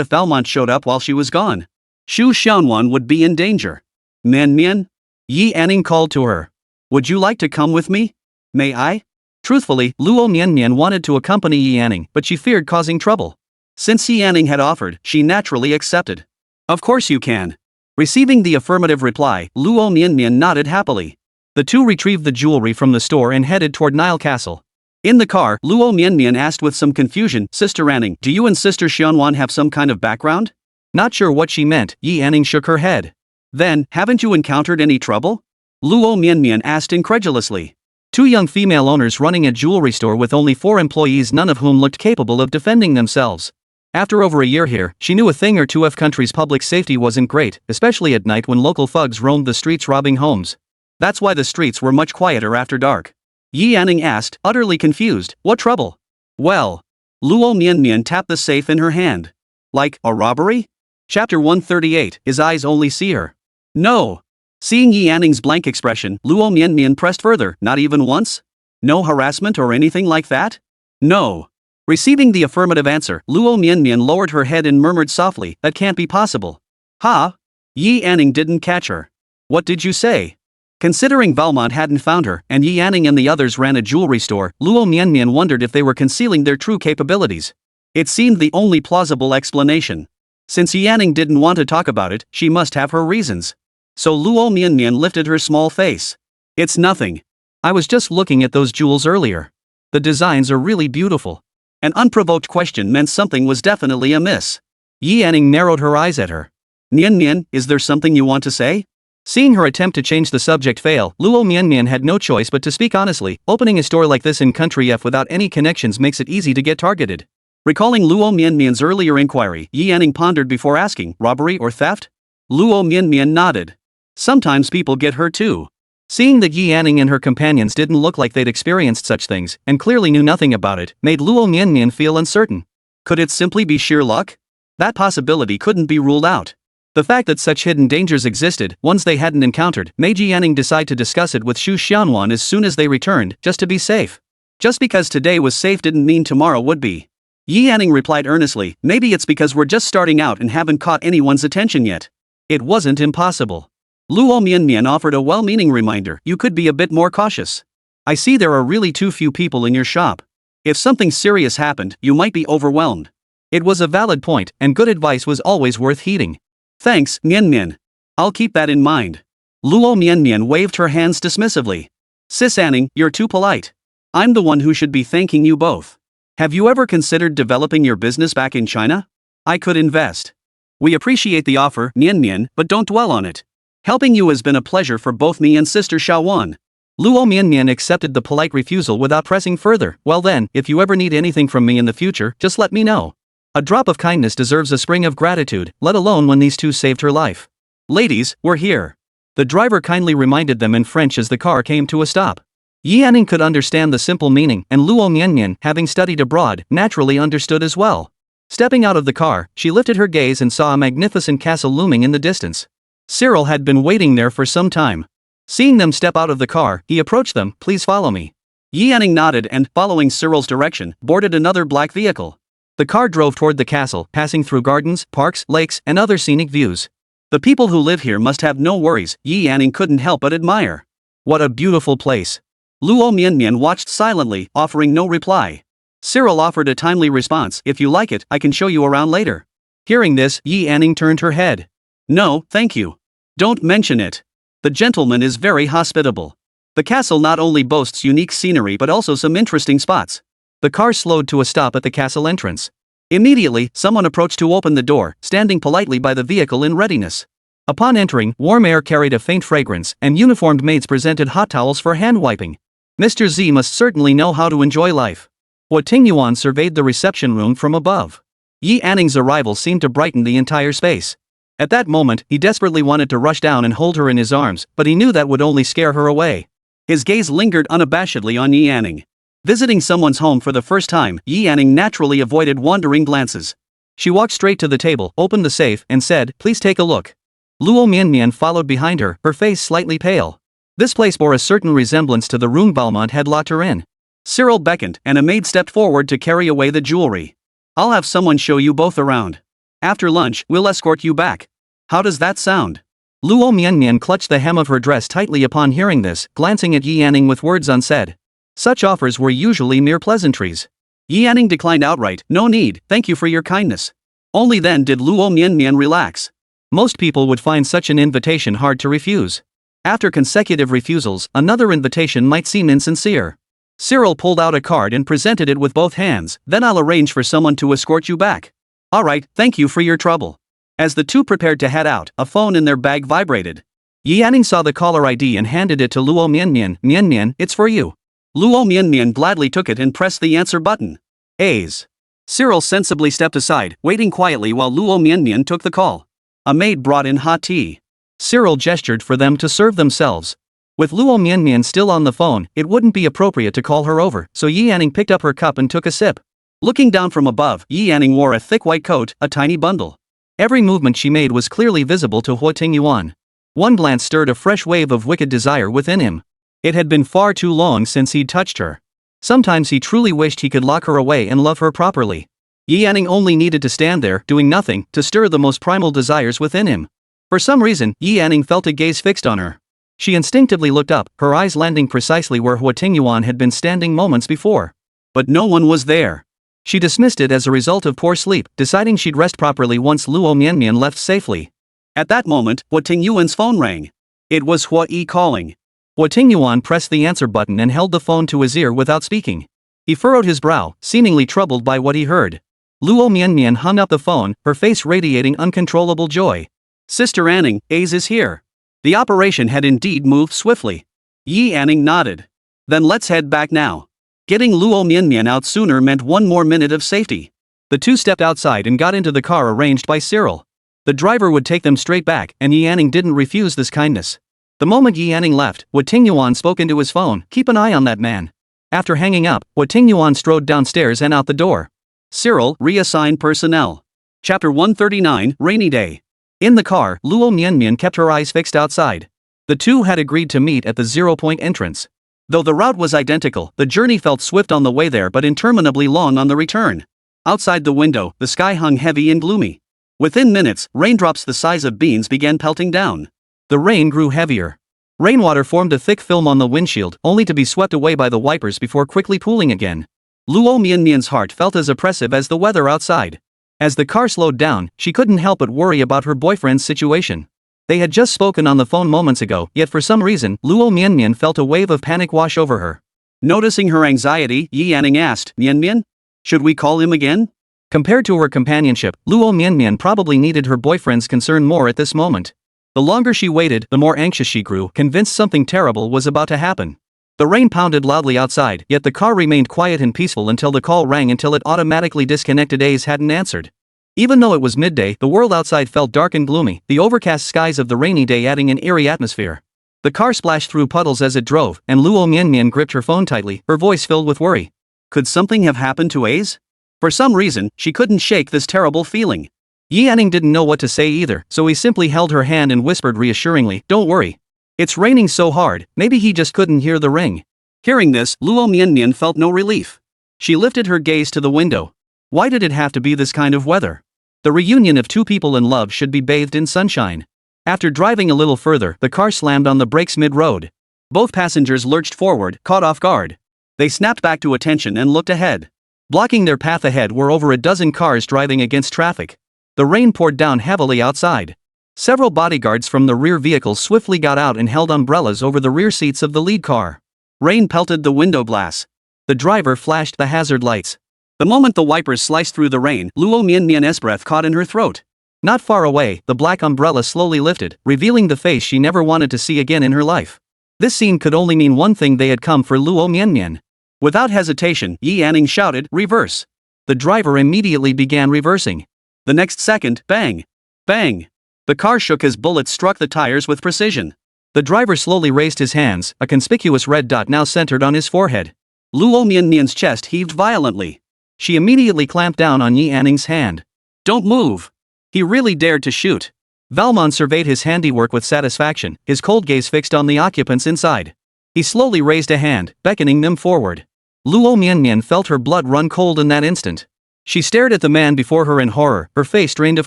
if Valmont showed up while she was gone? Xu Xiaonan would be in danger. Mian? Yi Anning called to her. Would you like to come with me? May I? Truthfully, Luo Mianmian wanted to accompany Yi Anning, but she feared causing trouble. Since Yi Anning had offered, she naturally accepted. Of course you can. Receiving the affirmative reply, Luo Mianmian nodded happily. The two retrieved the jewelry from the store and headed toward Nile Castle. In the car, Luo Mianmian asked with some confusion, Sister Anning, do you and Sister Xiaonan have some kind of background? Not sure what she meant, Yi Anning shook her head. Then, haven't you encountered any trouble? Luo Mianmian asked incredulously. Two young female owners running a jewelry store with only 4 employees, none of whom looked capable of defending themselves. After over a year here, she knew a thing or two. Of country's public safety wasn't great, especially at night when local thugs roamed the streets robbing homes. That's why the streets were much quieter after dark. Yi Yanning asked, utterly confused, what trouble? Well, Luo Mianmian tapped the safe in her hand. Like, a robbery? Chapter 138, his eyes only see her. No. Seeing Yi Yanning's blank expression, Luo Mianmian pressed further, not even once? No harassment or anything like that? No. Receiving the affirmative answer, Luo Mianmian lowered her head and murmured softly, that can't be possible. Ha? Yi Yanning didn't catch her. What did you say? Considering Valmont hadn't found her, and Yi Yanning and the others ran a jewelry store, Luo Mianmian wondered if they were concealing their true capabilities. It seemed the only plausible explanation. Since Yi Yanning didn't want to talk about it, she must have her reasons. So Luo Mianmian lifted her small face. It's nothing. I was just looking at those jewels earlier. The designs are really beautiful. An unprovoked question meant something was definitely amiss. Yi Yanning narrowed her eyes at her. Mianmian, is there something you want to say? Seeing her attempt to change the subject fail, Luo Mianmian had no choice but to speak honestly. Opening a store like this in Country F without any connections makes it easy to get targeted. Recalling Luo Mianmian's earlier inquiry, Yi Yanning pondered before asking, robbery or theft? Luo Mianmian nodded. Sometimes people get hurt too. Seeing that Yi Yanning and her companions didn't look like they'd experienced such things, and clearly knew nothing about it, made Luo Mianmian feel uncertain. Could it simply be sheer luck? That possibility couldn't be ruled out. The fact that such hidden dangers existed, ones they hadn't encountered, made Yi Yanning decide to discuss it with Xu Xianwan as soon as they returned, just to be safe. Just because today was safe didn't mean tomorrow would be. Yi Yanning replied earnestly, maybe it's because we're just starting out and haven't caught anyone's attention yet. It wasn't impossible. Luo Mianmian offered a well-meaning reminder, you could be a bit more cautious. I see there are really too few people in your shop. If something serious happened, you might be overwhelmed. It was a valid point, and good advice was always worth heeding. Thanks, Mianmian. I'll keep that in mind. Luo Mianmian waved her hands dismissively. Sis Anning, you're too polite. I'm the one who should be thanking you both. Have you ever considered developing your business back in China? I could invest. We appreciate the offer, Mianmian, but don't dwell on it. Helping you has been a pleasure for both me and Sister Xiaowan. Luo Mianmian accepted the polite refusal without pressing further. Well then, if you ever need anything from me in the future, just let me know. A drop of kindness deserves a spring of gratitude, let alone when these two saved her life. Ladies, we're here. The driver kindly reminded them in French as the car came to a stop. Yi Yanning could understand the simple meaning, and Luo Mianmian, having studied abroad, naturally understood as well. Stepping out of the car, she lifted her gaze and saw a magnificent castle looming in the distance. Cyril had been waiting there for some time. Seeing them step out of the car, he approached them, please follow me. Yi Yanning nodded and, following Cyril's direction, boarded another black vehicle. The car drove toward the castle, passing through gardens, parks, lakes, and other scenic views. The people who live here must have no worries, Yi Yanning couldn't help but admire. What a beautiful place. Luo Mianmian watched silently, offering no reply. Cyril offered a timely response, if you like it, I can show you around later. Hearing this, Yi Yanning turned her head. No, thank you. Don't mention it. The gentleman is very hospitable. The castle not only boasts unique scenery but also some interesting spots. The car slowed to a stop at the castle entrance. Immediately, someone approached to open the door, standing politely by the vehicle in readiness. Upon entering, warm air carried a faint fragrance, and uniformed maids presented hot towels for hand wiping. Mr. Z must certainly know how to enjoy life. Huo Tingyuan surveyed the reception room from above. Yi Yanning's arrival seemed to brighten the entire space. At that moment, he desperately wanted to rush down and hold her in his arms, but he knew that would only scare her away. His gaze lingered unabashedly on Yi Yanning. Visiting someone's home for the first time, Yi Yanning naturally avoided wandering glances. She walked straight to the table, opened the safe, and said, please take a look. Luo Mianmian followed behind her, her face slightly pale. This place bore a certain resemblance to the room Valmont had locked her in. Cyril beckoned, and a maid stepped forward to carry away the jewelry. I'll have someone show you both around. After lunch, we'll escort you back. How does that sound? Luo Mianmian clutched the hem of her dress tightly upon hearing this, glancing at Yi Yanning with words unsaid. Such offers were usually mere pleasantries. Yi Yanning declined outright, no need, thank you for your kindness. Only then did Luo Mianmian relax. Most people would find such an invitation hard to refuse. After consecutive refusals, another invitation might seem insincere. Cyril pulled out a card and presented it with both hands, then I'll arrange for someone to escort you back. Alright, thank you for your trouble. As the two prepared to head out, a phone in their bag vibrated. Yi Yanning saw the caller ID and handed it to Luo Mianmian. Mianmian, it's for you. Luo Mianmian gladly took it and pressed the answer button. A's. Cyril sensibly stepped aside, waiting quietly while Luo Mianmian took the call. A maid brought in hot tea. Cyril gestured for them to serve themselves. With Luo Mianmian still on the phone, it wouldn't be appropriate to call her over, so Yi Yanning picked up her cup and took a sip. Looking down from above, Yi Yanning wore a thick white coat, a tiny bundle. Every movement she made was clearly visible to Huo Tingyuan. One glance stirred a fresh wave of wicked desire within him. It had been far too long since he'd touched her. Sometimes he truly wished he could lock her away and love her properly. Yi Yanning only needed to stand there, doing nothing, to stir the most primal desires within him. For some reason, Yi Yanning felt a gaze fixed on her. She instinctively looked up, her eyes landing precisely where Huo Tingyuan had been standing moments before. But no one was there. She dismissed it as a result of poor sleep, deciding she'd rest properly once Luo Mianmian left safely. At that moment, Huo Tingyuan's phone rang. It was Huo Yi calling. Huo Tingyuan pressed the answer button and held the phone to his ear without speaking. He furrowed his brow, seemingly troubled by what he heard. Luo Mianmian hung up the phone, her face radiating uncontrollable joy. Sister Anning, A's is here. The operation had indeed moved swiftly. Yi Anning nodded. Then let's head back now. Getting Luo Mianmian out sooner meant one more minute of safety. The two stepped outside and got into the car arranged by Cyril. The driver would take them straight back, and Yi Yanning didn't refuse this kindness. The moment Yi Yanning left, Huo Tingyuan spoke into his phone, "Keep an eye on that man." After hanging up, Huo Tingyuan strode downstairs and out the door. Cyril, reassign personnel. Chapter 139, Rainy Day. In the car, Luo Mianmian kept her eyes fixed outside. The two had agreed to meet at the 0-point entrance. Though the route was identical, the journey felt swift on the way there but interminably long on the return. Outside the window, the sky hung heavy and gloomy. Within minutes, raindrops the size of beans began pelting down. The rain grew heavier. Rainwater formed a thick film on the windshield, only to be swept away by the wipers before quickly pooling again. Luo Mianmian's heart felt as oppressive as the weather outside. As the car slowed down, she couldn't help but worry about her boyfriend's situation. They had just spoken on the phone moments ago, yet for some reason, Luo Mianmian felt a wave of panic wash over her. Noticing her anxiety, Yi Yanning asked, Mianmian? Should we call him again? Compared to her companionship, Luo Mianmian probably needed her boyfriend's concern more at this moment. The longer she waited, the more anxious she grew, convinced something terrible was about to happen. The rain pounded loudly outside, yet the car remained quiet and peaceful until the call rang until it automatically disconnected. A's hadn't answered. Even though it was midday, the world outside felt dark and gloomy, the overcast skies of the rainy day adding an eerie atmosphere. The car splashed through puddles as it drove, and Luo Mianmian gripped her phone tightly, her voice filled with worry. Could something have happened to A's? For some reason, she couldn't shake this terrible feeling. Yi Yanning didn't know what to say either, so he simply held her hand and whispered reassuringly, "Don't worry. It's raining so hard, maybe he just couldn't hear the ring." Hearing this, Luo Mianmian felt no relief. She lifted her gaze to the window. Why did it have to be this kind of weather? The reunion of two people in love should be bathed in sunshine. After driving a little further, the car slammed on the brakes mid-road. Both passengers lurched forward, caught off guard. They snapped back to attention and looked ahead. Blocking their path ahead were over a dozen cars driving against traffic. The rain poured down heavily outside. Several bodyguards from the rear vehicles swiftly got out and held umbrellas over the rear seats of the lead car. Rain pelted the window glass. The driver flashed the hazard lights. The moment the wipers sliced through the rain, Luo Mianmian's breath caught in her throat. Not far away, the black umbrella slowly lifted, revealing the face she never wanted to see again in her life. This scene could only mean one thing: they had come for Luo Mianmian. Without hesitation, Yi Yanning shouted, "Reverse!" The driver immediately began reversing. The next second, bang! Bang! The car shook as bullets struck the tires with precision. The driver slowly raised his hands, a conspicuous red dot now centered on his forehead. Luo Mianmian's chest heaved violently. She immediately clamped down on Yi Yanning's hand. "Don't move!" He really dared to shoot. Valmont surveyed his handiwork with satisfaction, his cold gaze fixed on the occupants inside. He slowly raised a hand, beckoning them forward. Luo Mianmian felt her blood run cold in that instant. She stared at the man before her in horror, her face drained of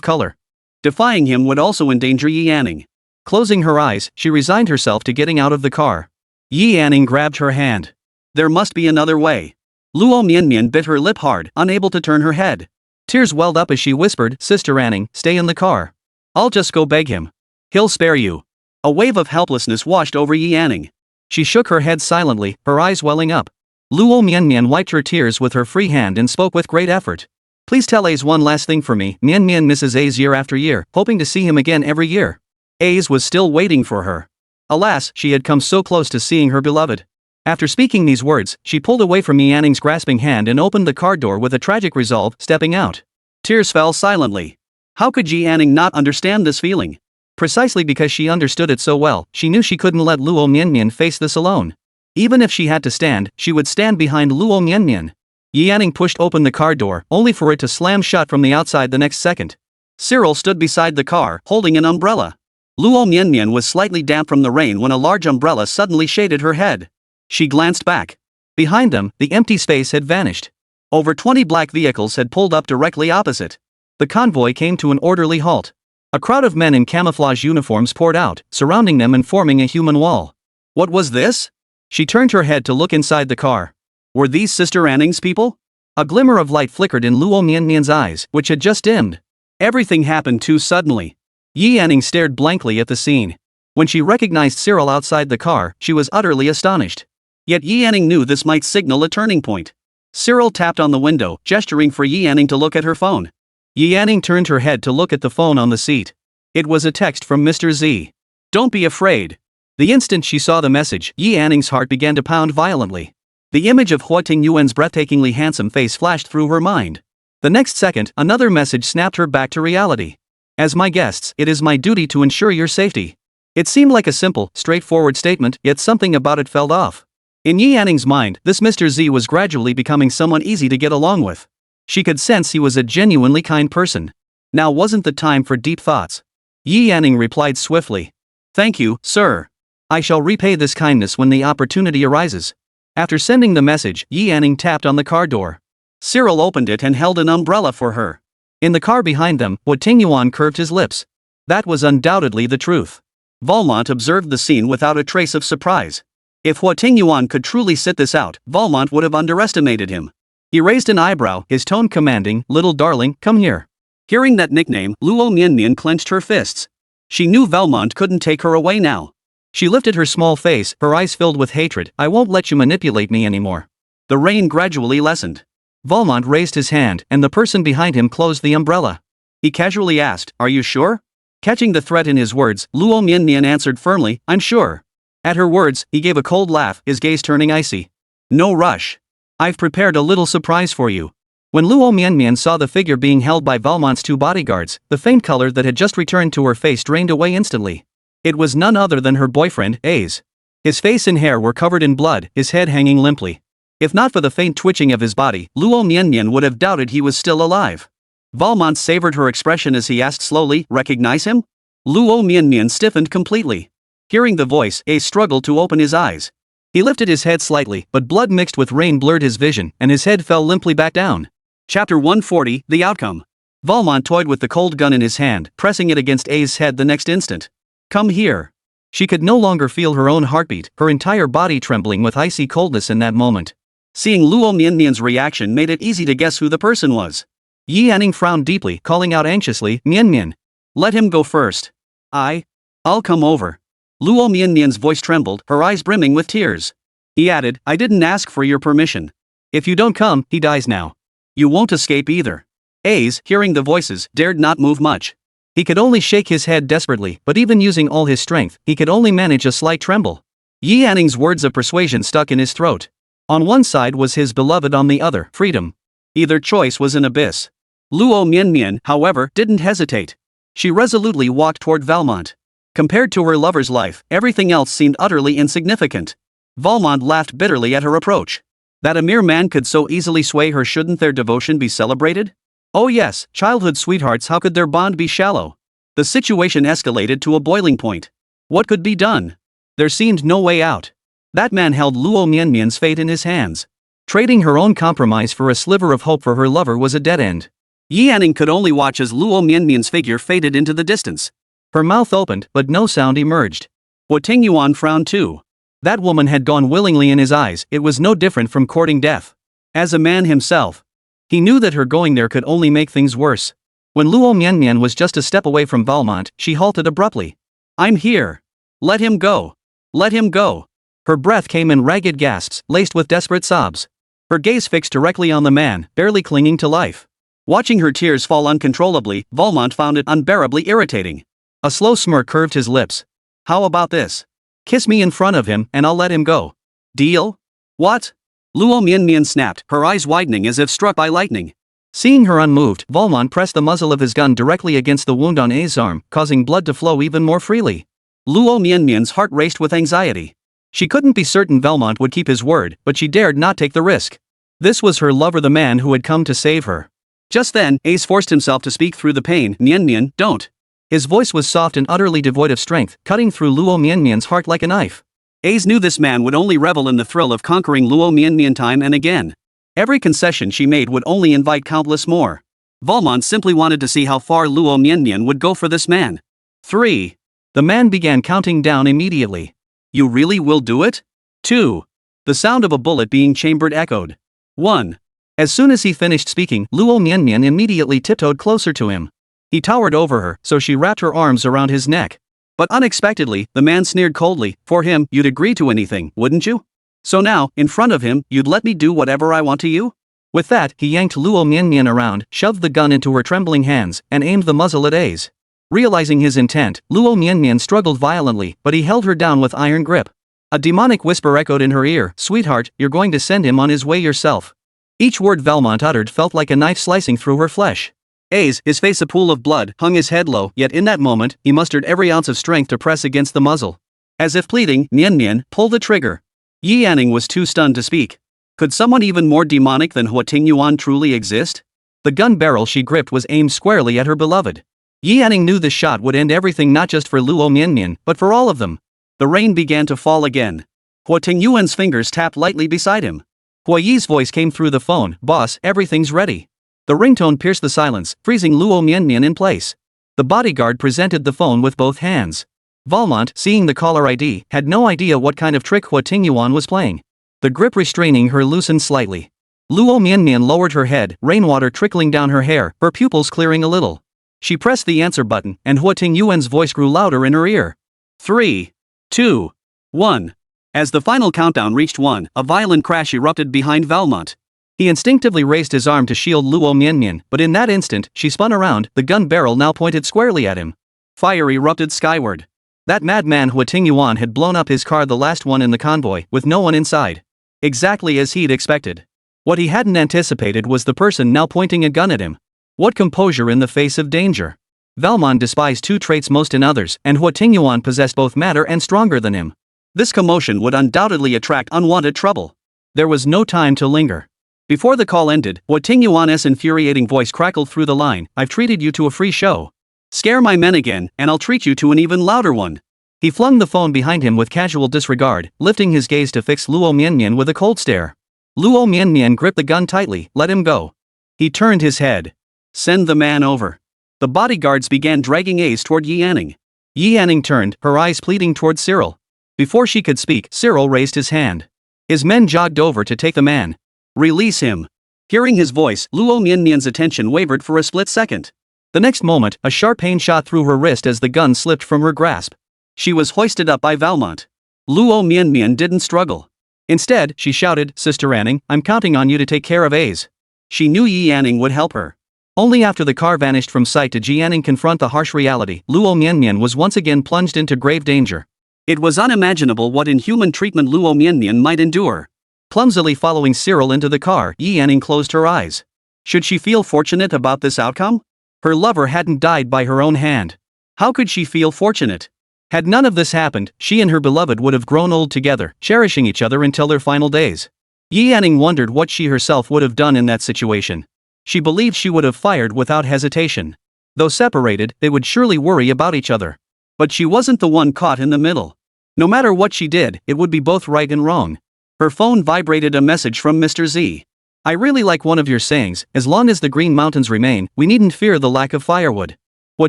color. Defying him would also endanger Yi Yanning. Closing her eyes, she resigned herself to getting out of the car. Yi Yanning grabbed her hand. There must be another way. Luo Mianmian bit her lip hard, unable to turn her head. Tears welled up as she whispered, "Sister Anning, stay in the car. I'll just go beg him. He'll spare you." A wave of helplessness washed over Yi Yanning. She shook her head silently, her eyes welling up. Luo Mianmian wiped her tears with her free hand and spoke with great effort. "Please tell A's one last thing for me." Mianmian misses A's year after year, hoping to see him again every year. A's was still waiting for her. Alas, she had come so close to seeing her beloved. After speaking these words, she pulled away from Yi Anning's grasping hand and opened the car door with a tragic resolve, stepping out. Tears fell silently. How could Yi Anning not understand this feeling? Precisely because she understood it so well, she knew she couldn't let Luo Mianmian face this alone. Even if she had to stand, she would stand behind Luo Mianmian. Yi Anning pushed open the car door, only for it to slam shut from the outside the next second. Cyril stood beside the car, holding an umbrella. Luo Mianmian was slightly damp from the rain when a large umbrella suddenly shaded her head. She glanced back. Behind them, the empty space had vanished. Over 20 black vehicles had pulled up directly opposite. The convoy came to an orderly halt. A crowd of men in camouflage uniforms poured out, surrounding them and forming a human wall. What was this? She turned her head to look inside the car. Were these Sister Anning's people? A glimmer of light flickered in Luo Mianmian's eyes, which had just dimmed. Everything happened too suddenly. Yi Anning stared blankly at the scene. When she recognized Cyril outside the car, she was utterly astonished. Yet Yi Anning knew this might signal a turning point. Cyril tapped on the window, gesturing for Yi Anning to look at her phone. Yi Anning turned her head to look at the phone on the seat. It was a text from Mr. Z. Don't be afraid. The instant she saw the message, Yi Anning's heart began to pound violently. The image of Huo Tingyuan's breathtakingly handsome face flashed through her mind. The next second, another message snapped her back to reality. As my guests, it is my duty to ensure your safety. It seemed like a simple, straightforward statement, yet something about it felt off. In Yi Anning's mind, this Mr. Z was gradually becoming someone easy to get along with. She could sense he was a genuinely kind person. Now wasn't the time for deep thoughts. Yi Anning replied swiftly. Thank you, sir. I shall repay this kindness when the opportunity arises. After sending the message, Yi Anning tapped on the car door. Cyril opened it and held an umbrella for her. In the car behind them, Huo Tingyuan curved his lips. That was undoubtedly the truth. Valmont observed the scene without a trace of surprise. If Huo Tingyuan could truly sit this out, Valmont would have underestimated him. He raised an eyebrow, his tone commanding, "Little darling, come here." Hearing that nickname, Luo Mianmian clenched her fists. She knew Valmont couldn't take her away now. She lifted her small face, her eyes filled with hatred. "I won't let you manipulate me anymore." The rain gradually lessened. Valmont raised his hand, and the person behind him closed the umbrella. He casually asked, "Are you sure?" Catching the threat in his words, Luo Mianmian answered firmly, "I'm sure." At her words, he gave a cold laugh, his gaze turning icy. "No rush. I've prepared a little surprise for you." When Luo Mianmian saw the figure being held by Valmont's two bodyguards, the faint color that had just returned to her face drained away instantly. It was none other than her boyfriend, A's. His face and hair were covered in blood, his head hanging limply. If not for the faint twitching of his body, Luo Mianmian would have doubted he was still alive. Valmont savored her expression as he asked slowly, "Recognize him?" Luo Mianmian stiffened completely. Hearing the voice, A struggled to open his eyes. He lifted his head slightly, but blood mixed with rain blurred his vision, and his head fell limply back down. Chapter 140, The Outcome. Valmont toyed with the cold gun in his hand, pressing it against A's head the next instant. "Come here." She could no longer feel her own heartbeat, her entire body trembling with icy coldness in that moment. Seeing Luo Mianmian's reaction made it easy to guess who the person was. Yi Anning frowned deeply, calling out anxiously, "Mianmian." "Let him go first. I'll come over." Luo Mianmian's voice trembled, her eyes brimming with tears. He added, "I didn't ask for your permission. If you don't come, he dies now. You won't escape either." A's, hearing the voices, dared not move much. He could only shake his head desperately, but even using all his strength, he could only manage a slight tremble. Yi Anning's words of persuasion stuck in his throat. On one side was his beloved, on the other, freedom. Either choice was an abyss. Luo Mianmian, however, didn't hesitate. She resolutely walked toward Valmont. Compared to her lover's life, everything else seemed utterly insignificant. Valmont laughed bitterly at her approach. That a mere man could so easily sway her, shouldn't their devotion be celebrated? Oh yes, childhood sweethearts, how could their bond be shallow? The situation escalated to a boiling point. What could be done? There seemed no way out. That man held Luo Mianmian's fate in his hands. Trading her own compromise for a sliver of hope for her lover was a dead end. Yi Anning could only watch as Luo Mianmian's figure faded into the distance. Her mouth opened, but no sound emerged. Huo Tingyuan frowned too. That woman had gone willingly in his eyes, it was no different from courting death. As a man himself, he knew that her going there could only make things worse. When Luo Mianmian was just a step away from Valmont, she halted abruptly. "I'm here. Let him go. Let him go." Her breath came in ragged gasps, laced with desperate sobs. Her gaze fixed directly on the man, barely clinging to life. Watching her tears fall uncontrollably, Valmont found it unbearably irritating. A slow smirk curved his lips. "How about this? Kiss me in front of him, and I'll let him go." Deal? What? Luo Mianmian snapped, her eyes widening as if struck by lightning. Seeing her unmoved, Valmont pressed the muzzle of his gun directly against the wound on A's arm, causing blood to flow even more freely. Luo Mianmian's heart raced with anxiety. She couldn't be certain Valmont would keep his word, but she dared not take the risk. This was her lover, the man who had come to save her. Just then, Ace forced himself to speak through the pain. Mianmian, don't. His voice was soft and utterly devoid of strength, cutting through Luo Mianmian's heart like a knife. Ace knew this man would only revel in the thrill of conquering Luo Mianmian time and again. Every concession she made would only invite countless more. Valmont simply wanted to see how far Luo Mianmian would go for this man. 3. The man began counting down immediately. You really will do it? 2. The sound of a bullet being chambered echoed. 1. As soon as he finished speaking, Luo Mianmian immediately tiptoed closer to him. He towered over her, so she wrapped her arms around his neck. But unexpectedly, the man sneered coldly. For him, you'd agree to anything, wouldn't you? So now, in front of him, you'd let me do whatever I want to you? With that, he yanked Luo Mianmian around, shoved the gun into her trembling hands, and aimed the muzzle at A's. Realizing his intent, Luo Mianmian struggled violently, but he held her down with iron grip. A demonic whisper echoed in her ear, "Sweetheart, you're going to send him on his way yourself." Each word Valmont uttered felt like a knife slicing through her flesh. Ace, his face a pool of blood, hung his head low, yet in that moment, he mustered every ounce of strength to press against the muzzle. As if pleading, "Mianmian, pull the trigger." Yi Yanning was too stunned to speak. Could someone even more demonic than Huo Tingyuan truly exist? The gun barrel she gripped was aimed squarely at her beloved. Yi Yanning knew this shot would end everything, not just for Luo Mianmian, but for all of them. The rain began to fall again. Huo Tingyuan's fingers tapped lightly beside him. Huo Yi's voice came through the phone, "Boss, everything's ready." The ringtone pierced the silence, freezing Luo Mianmian in place. The bodyguard presented the phone with both hands. Valmont, seeing the caller ID, had no idea what kind of trick Huo Tingyuan was playing. The grip restraining her loosened slightly. Luo Mianmian lowered her head, rainwater trickling down her hair, her pupils clearing a little. She pressed the answer button, and Huo Tingyuan's voice grew louder in her ear. 3, 2, 1. As the final countdown reached 1, a violent crash erupted behind Valmont. He instinctively raised his arm to shield Luo Mianmian, but in that instant, she spun around, the gun barrel now pointed squarely at him. Fire erupted skyward. That madman Huo Tingyuan had blown up his car, the last one in the convoy, with no one inside. Exactly as he'd expected. What he hadn't anticipated was the person now pointing a gun at him. What composure in the face of danger. Valmont despised two traits most in others, and Huo Tingyuan possessed both matter and stronger than him. This commotion would undoubtedly attract unwanted trouble. There was no time to linger. Before the call ended, Huo Tingyuan's infuriating voice crackled through the line, "I've treated you to a free show. Scare my men again, and I'll treat you to an even louder one." He flung the phone behind him with casual disregard, lifting his gaze to fix Luo Mianmian with a cold stare. Luo Mianmian gripped the gun tightly, "Let him go." He turned his head. "Send the man over." The bodyguards began dragging Ace toward Yi Yanning. Yi Yanning turned, her eyes pleading toward Cyril. Before she could speak, Cyril raised his hand. His men jogged over to take the man. "Release him." Hearing his voice, Luo Mianmian's attention wavered for a split second. The next moment, a sharp pain shot through her wrist as the gun slipped from her grasp. She was hoisted up by Valmont. Luo Mianmian didn't struggle. Instead, she shouted, "Sister Anning, I'm counting on you to take care of A's." She knew Yi Yanning would help her. Only after the car vanished from sight did Yi Yanning confront the harsh reality. Luo Mianmian was once again plunged into grave danger. It was unimaginable what inhuman treatment Luo Mianmian might endure. Clumsily following Cyril into the car, Yi Yanning closed her eyes. Should she feel fortunate about this outcome? Her lover hadn't died by her own hand. How could she feel fortunate? Had none of this happened, she and her beloved would have grown old together, cherishing each other until their final days. Yi Yanning wondered what she herself would have done in that situation. She believed she would have fired without hesitation. Though separated, they would surely worry about each other. But she wasn't the one caught in the middle. No matter what she did, it would be both right and wrong. Her phone vibrated, a message from Mr. Z. "I really like one of your sayings, as long as the Green Mountains remain, we needn't fear the lack of firewood." Huo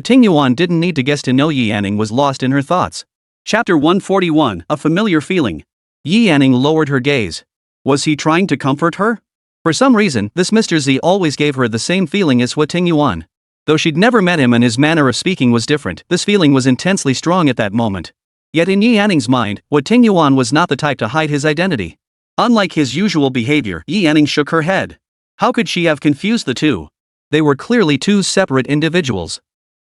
Tingyuan didn't need to guess to know Yi Yanning was lost in her thoughts. Chapter 141, A Familiar Feeling. Yi Yanning lowered her gaze. Was he trying to comfort her? For some reason, this Mr. Z always gave her the same feeling as Huo Tingyuan. Though she'd never met him and his manner of speaking was different, this feeling was intensely strong at that moment. Yet in Yi Yanning's mind, Huo Tingyuan was not the type to hide his identity. Unlike his usual behavior, Yi Yanning shook her head. How could she have confused the two? They were clearly two separate individuals.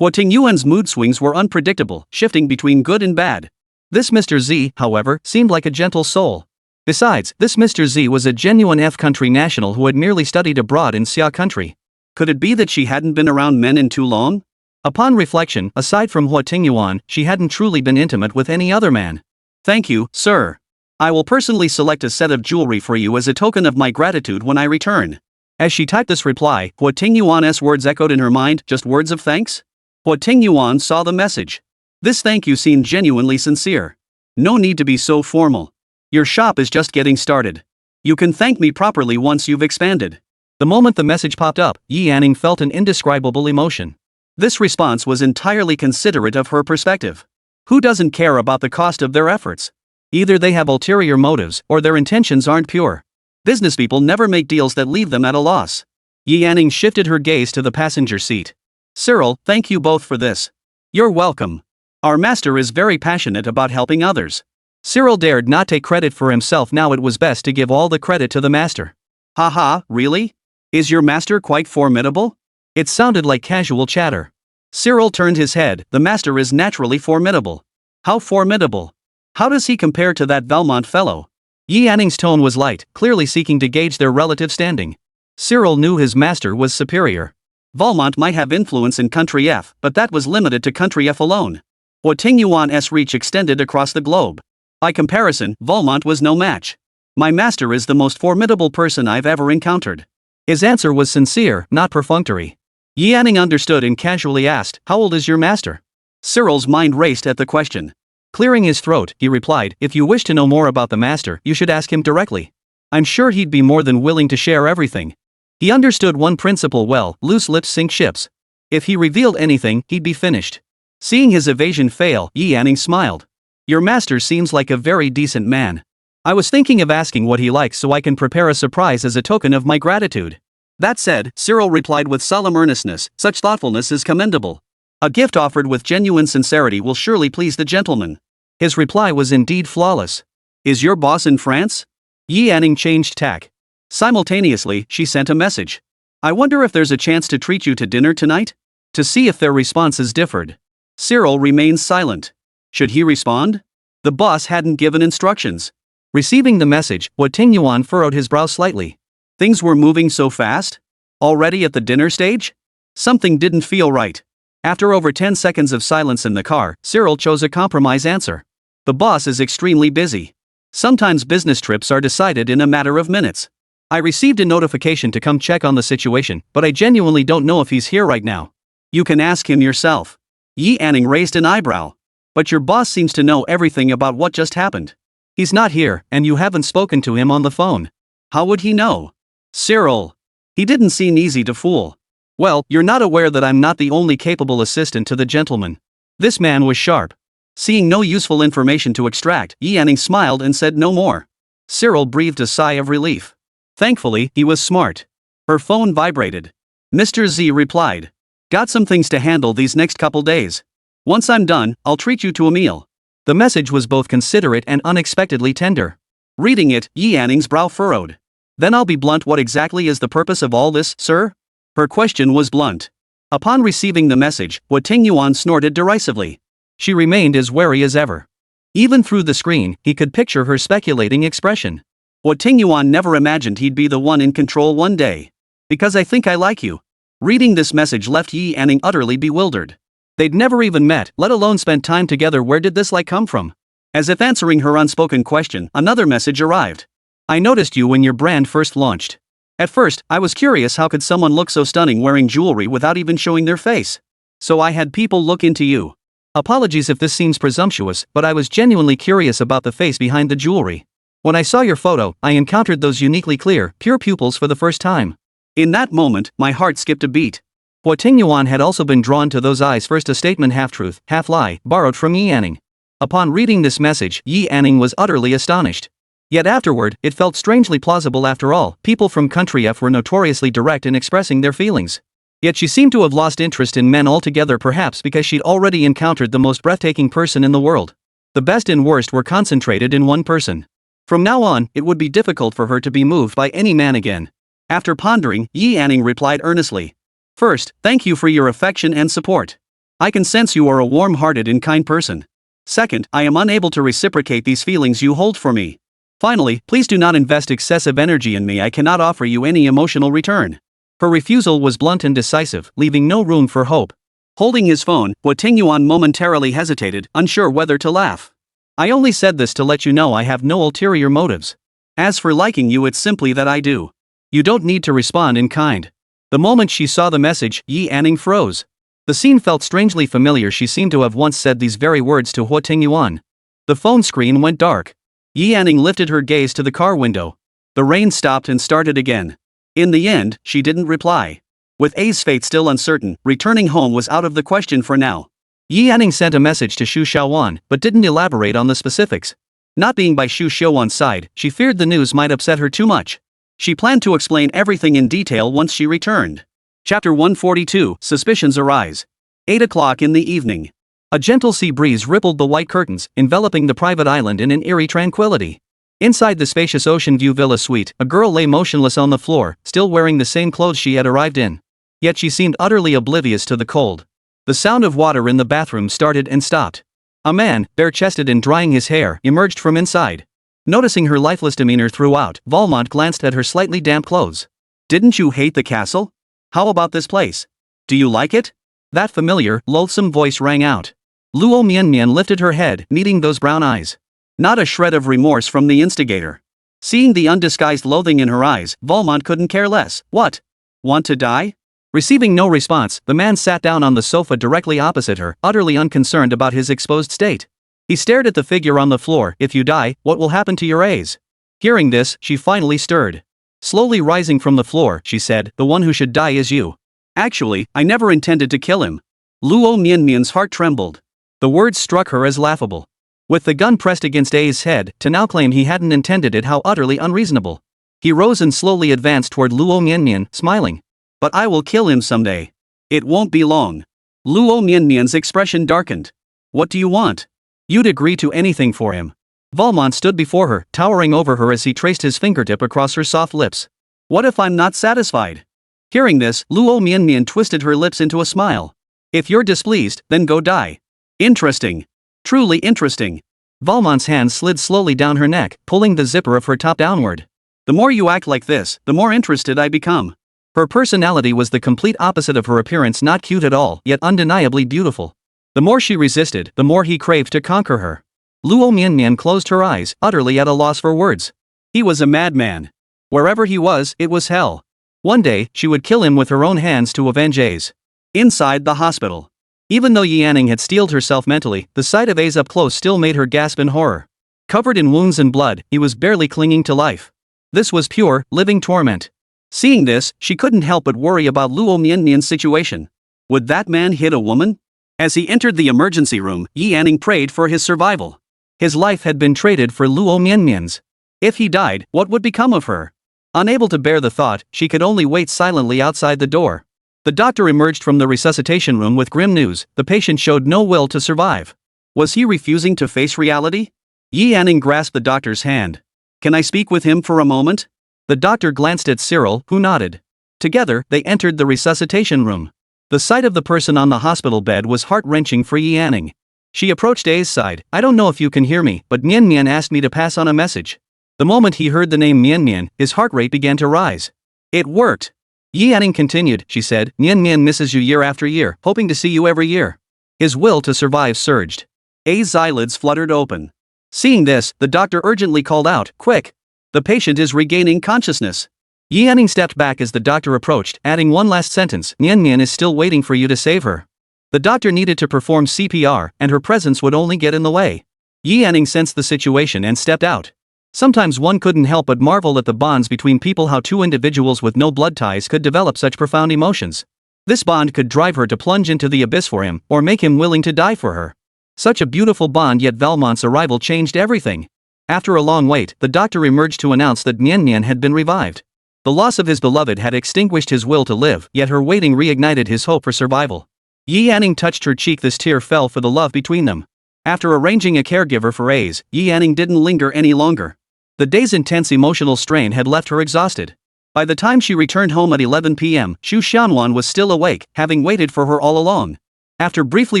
Huo Tingyuan's mood swings were unpredictable, shifting between good and bad. This Mr. Z, however, seemed like a gentle soul. Besides, this Mr. Z was a genuine F-country national who had merely studied abroad in Xia country. Could it be that she hadn't been around men in too long? Upon reflection, aside from Huo Tingyuan, she hadn't truly been intimate with any other man. Thank you, sir. I will personally select a set of jewelry for you as a token of my gratitude when I return. As she typed this reply, Huo Tingyuan's words echoed in her mind, just words of thanks? Huo Tingyuan saw the message. This thank you seemed genuinely sincere. No need to be so formal. Your shop is just getting started. You can thank me properly once you've expanded. The moment the message popped up, Yi Anning felt an indescribable emotion. This response was entirely considerate of her perspective. Who doesn't care about the cost of their efforts? Either they have ulterior motives, or their intentions aren't pure. Businesspeople never make deals that leave them at a loss. Yi Anning shifted her gaze to the passenger seat. Cyril, thank you both for this. You're welcome. Our master is very passionate about helping others. Cyril dared not take credit for himself. Now it was best to give all the credit to the master. Haha, really? Is your master quite formidable? It sounded like casual chatter. Cyril turned his head. The master is naturally formidable. How formidable? How does he compare to that Valmont fellow? Yi Anning's tone was light, clearly seeking to gauge their relative standing. Cyril knew his master was superior. Valmont might have influence in Country F, but that was limited to Country F alone. Huo Tingyuan's reach extended across the globe. By comparison, Valmont was no match. My master is the most formidable person I've ever encountered. His answer was sincere, not perfunctory. Yi Anning understood and casually asked, "How old is your master?" Cyril's mind raced at the question. Clearing his throat, he replied, "If you wish to know more about the master, you should ask him directly. I'm sure he'd be more than willing to share everything." He understood one principle well: loose lips sink ships. If he revealed anything, he'd be finished. Seeing his evasion fail, Yi Anning smiled. "Your master seems like a very decent man. I was thinking of asking what he likes so I can prepare a surprise as a token of my gratitude." That said, Cyril replied with solemn earnestness, "Such thoughtfulness is commendable. A gift offered with genuine sincerity will surely please the gentleman." His reply was indeed flawless. "Is your boss in France?" Yi Anning changed tack. Simultaneously, she sent a message. "I wonder if there's a chance to treat you to dinner tonight?" To see if their responses differed. Cyril remained silent. Should he respond? The boss hadn't given instructions. Receiving the message, Huo Tingyuan furrowed his brow slightly. Things were moving so fast? Already at the dinner stage? Something didn't feel right. After over 10 seconds of silence in the car, Cyril chose a compromise answer. "The boss is extremely busy. Sometimes business trips are decided in a matter of minutes. I received a notification to come check on the situation, but I genuinely don't know if he's here right now." "You can ask him yourself." Yi Anning raised an eyebrow. "But your boss seems to know everything about what just happened." "He's not here, and you haven't spoken to him on the phone." "How would he know?" "Cyril. He didn't seem easy to fool." "Well, you're not aware that I'm not the only capable assistant to the gentleman." This man was sharp. Seeing no useful information to extract, Yi Anning smiled and said no more. Cyril breathed a sigh of relief. Thankfully, he was smart. Her phone vibrated. Mr. Z replied. "Got some things to handle these next couple days. Once I'm done, I'll treat you to a meal." The message was both considerate and unexpectedly tender. Reading it, Yi Anning's brow furrowed. "Then I'll be blunt. What exactly is the purpose of all this, sir?" Her question was blunt. Upon receiving the message, Huo Tingyuan snorted derisively. She remained as wary as ever. Even through the screen, he could picture her speculating expression. Huo Tingyuan never imagined he'd be the one in control one day. "Because I think I like you." Reading this message left Yi Anning utterly bewildered. They'd never even met, let alone spent time together. Where did this like come from? As if answering her unspoken question, another message arrived. "I noticed you when your brand first launched. At first, I was curious how could someone look so stunning wearing jewelry without even showing their face. So I had people look into you." Apologies if this seems presumptuous, but I was genuinely curious about the face behind the jewelry. When I saw your photo, I encountered those uniquely clear, pure pupils for the first time. In that moment, my heart skipped a beat. Huo Tingyuan had also been drawn to those eyes. First, a statement half-truth, half-lie, borrowed from Yi Anning. Upon reading this message, Yi Anning was utterly astonished. Yet afterward, it felt strangely plausible. After all, people from Country F were notoriously direct in expressing their feelings. Yet she seemed to have lost interest in men altogether, perhaps because she'd already encountered the most breathtaking person in the world. The best and worst were concentrated in one person. From now on, it would be difficult for her to be moved by any man again. After pondering, Yi Anning replied earnestly. "First, thank you for your affection and support. I can sense you are a warm-hearted and kind person. Second, I am unable to reciprocate these feelings you hold for me. Finally, please do not invest excessive energy in me. I cannot offer you any emotional return. Her refusal was blunt and decisive, leaving no room for hope. Holding his phone, Huo Tingyuan momentarily hesitated, unsure whether to laugh. I only said this to let you know I have no ulterior motives. As for liking you, it's simply that I do. You don't need to respond in kind. The moment she saw the message, Yi Anning froze. The scene felt strangely familiar. She seemed to have once said these very words to Huo Tingyuan. The phone screen went dark. Yi Anning lifted her gaze to the car window. The rain stopped and started again. In the end, she didn't reply. With A's fate still uncertain, returning home was out of the question for now. Yi Anning sent a message to Xu Xiaowan, but didn't elaborate on the specifics. Not being by Xu Xiaowan's side, she feared the news might upset her too much. She planned to explain everything in detail once she returned. Chapter 142, Suspicions Arise. 8 o'clock in the evening. A gentle sea breeze rippled the white curtains, enveloping the private island in an eerie tranquility. Inside the spacious ocean view villa suite, a girl lay motionless on the floor, still wearing the same clothes she had arrived in. Yet she seemed utterly oblivious to the cold. The sound of water in the bathroom started and stopped. A man, bare-chested and drying his hair, emerged from inside. Noticing her lifeless demeanor throughout, Valmont glanced at her slightly damp clothes. Didn't you hate the castle? How about this place? Do you like it? That familiar, loathsome voice rang out. Luo Mianmian lifted her head, meeting those brown eyes. Not a shred of remorse from the instigator. Seeing the undisguised loathing in her eyes, Valmont couldn't care less. What? Want to die? Receiving no response, the man sat down on the sofa directly opposite her, utterly unconcerned about his exposed state. He stared at the figure on the floor. If you die, what will happen to your A's? Hearing this, she finally stirred. Slowly rising from the floor, she said, the one who should die is you. Actually, I never intended to kill him. Luo Mianmian's heart trembled. The words struck her as laughable. With the gun pressed against A's head, to now claim he hadn't intended it, how utterly unreasonable. He rose and slowly advanced toward Luo Mianmian, smiling. But I will kill him someday. It won't be long. Luo Mianmian's expression darkened. What do you want? You'd agree to anything for him. Valmont stood before her, towering over her as he traced his fingertip across her soft lips. What if I'm not satisfied? Hearing this, Luo Mianmian twisted her lips into a smile. If you're displeased, then go die. Interesting. Truly interesting. Valmont's hand slid slowly down her neck, pulling the zipper of her top downward. The more you act like this, the more interested I become. Her personality was the complete opposite of her appearance, not cute at all, yet undeniably beautiful. The more she resisted, the more he craved to conquer her. Luo Mianmian closed her eyes, utterly at a loss for words. He was a madman. Wherever he was, it was hell. One day, she would kill him with her own hands to avenge A's. Inside the hospital. Even though Yi Anning had steeled herself mentally, the sight of A's up close still made her gasp in horror. Covered in wounds and blood, he was barely clinging to life. This was pure, living torment. Seeing this, she couldn't help but worry about Luo Mianmian's situation. Would that man hit a woman? As he entered the emergency room, Yi Anning prayed for his survival. His life had been traded for Luo Mianmian's. If he died, what would become of her? Unable to bear the thought, she could only wait silently outside the door. The doctor emerged from the resuscitation room with grim news. The patient showed no will to survive. Was he refusing to face reality? Yi Anning grasped the doctor's hand. Can I speak with him for a moment? The doctor glanced at Cyril, who nodded. Together, they entered the resuscitation room. The sight of the person on the hospital bed was heart-wrenching for Yi Anning. She approached A's side. I don't know if you can hear me, but Mianmian asked me to pass on a message. The moment he heard the name Mianmian, his heart rate began to rise. It worked. Yi Anning continued, she said, Mianmian misses you year after year, hoping to see you every year. His will to survive surged. A's eyelids fluttered open. Seeing this, the doctor urgently called out, quick! The patient is regaining consciousness. Yi Anning stepped back as the doctor approached, adding one last sentence, Mianmian is still waiting for you to save her. The doctor needed to perform CPR, and her presence would only get in the way. Yi Anning sensed the situation and stepped out. Sometimes one couldn't help but marvel at the bonds between people, how two individuals with no blood ties could develop such profound emotions. This bond could drive her to plunge into the abyss for him, or make him willing to die for her. Such a beautiful bond, yet Valmont's arrival changed everything. After a long wait, the doctor emerged to announce that Mianmian had been revived. The loss of his beloved had extinguished his will to live, yet her waiting reignited his hope for survival. Yi Anning touched her cheek. This tear fell for the love between them. After arranging a caregiver for A's, Yi Anning didn't linger any longer. The day's intense emotional strain had left her exhausted. By the time she returned home at 11 p.m., Xu Xiaowan was still awake, having waited for her all along. After briefly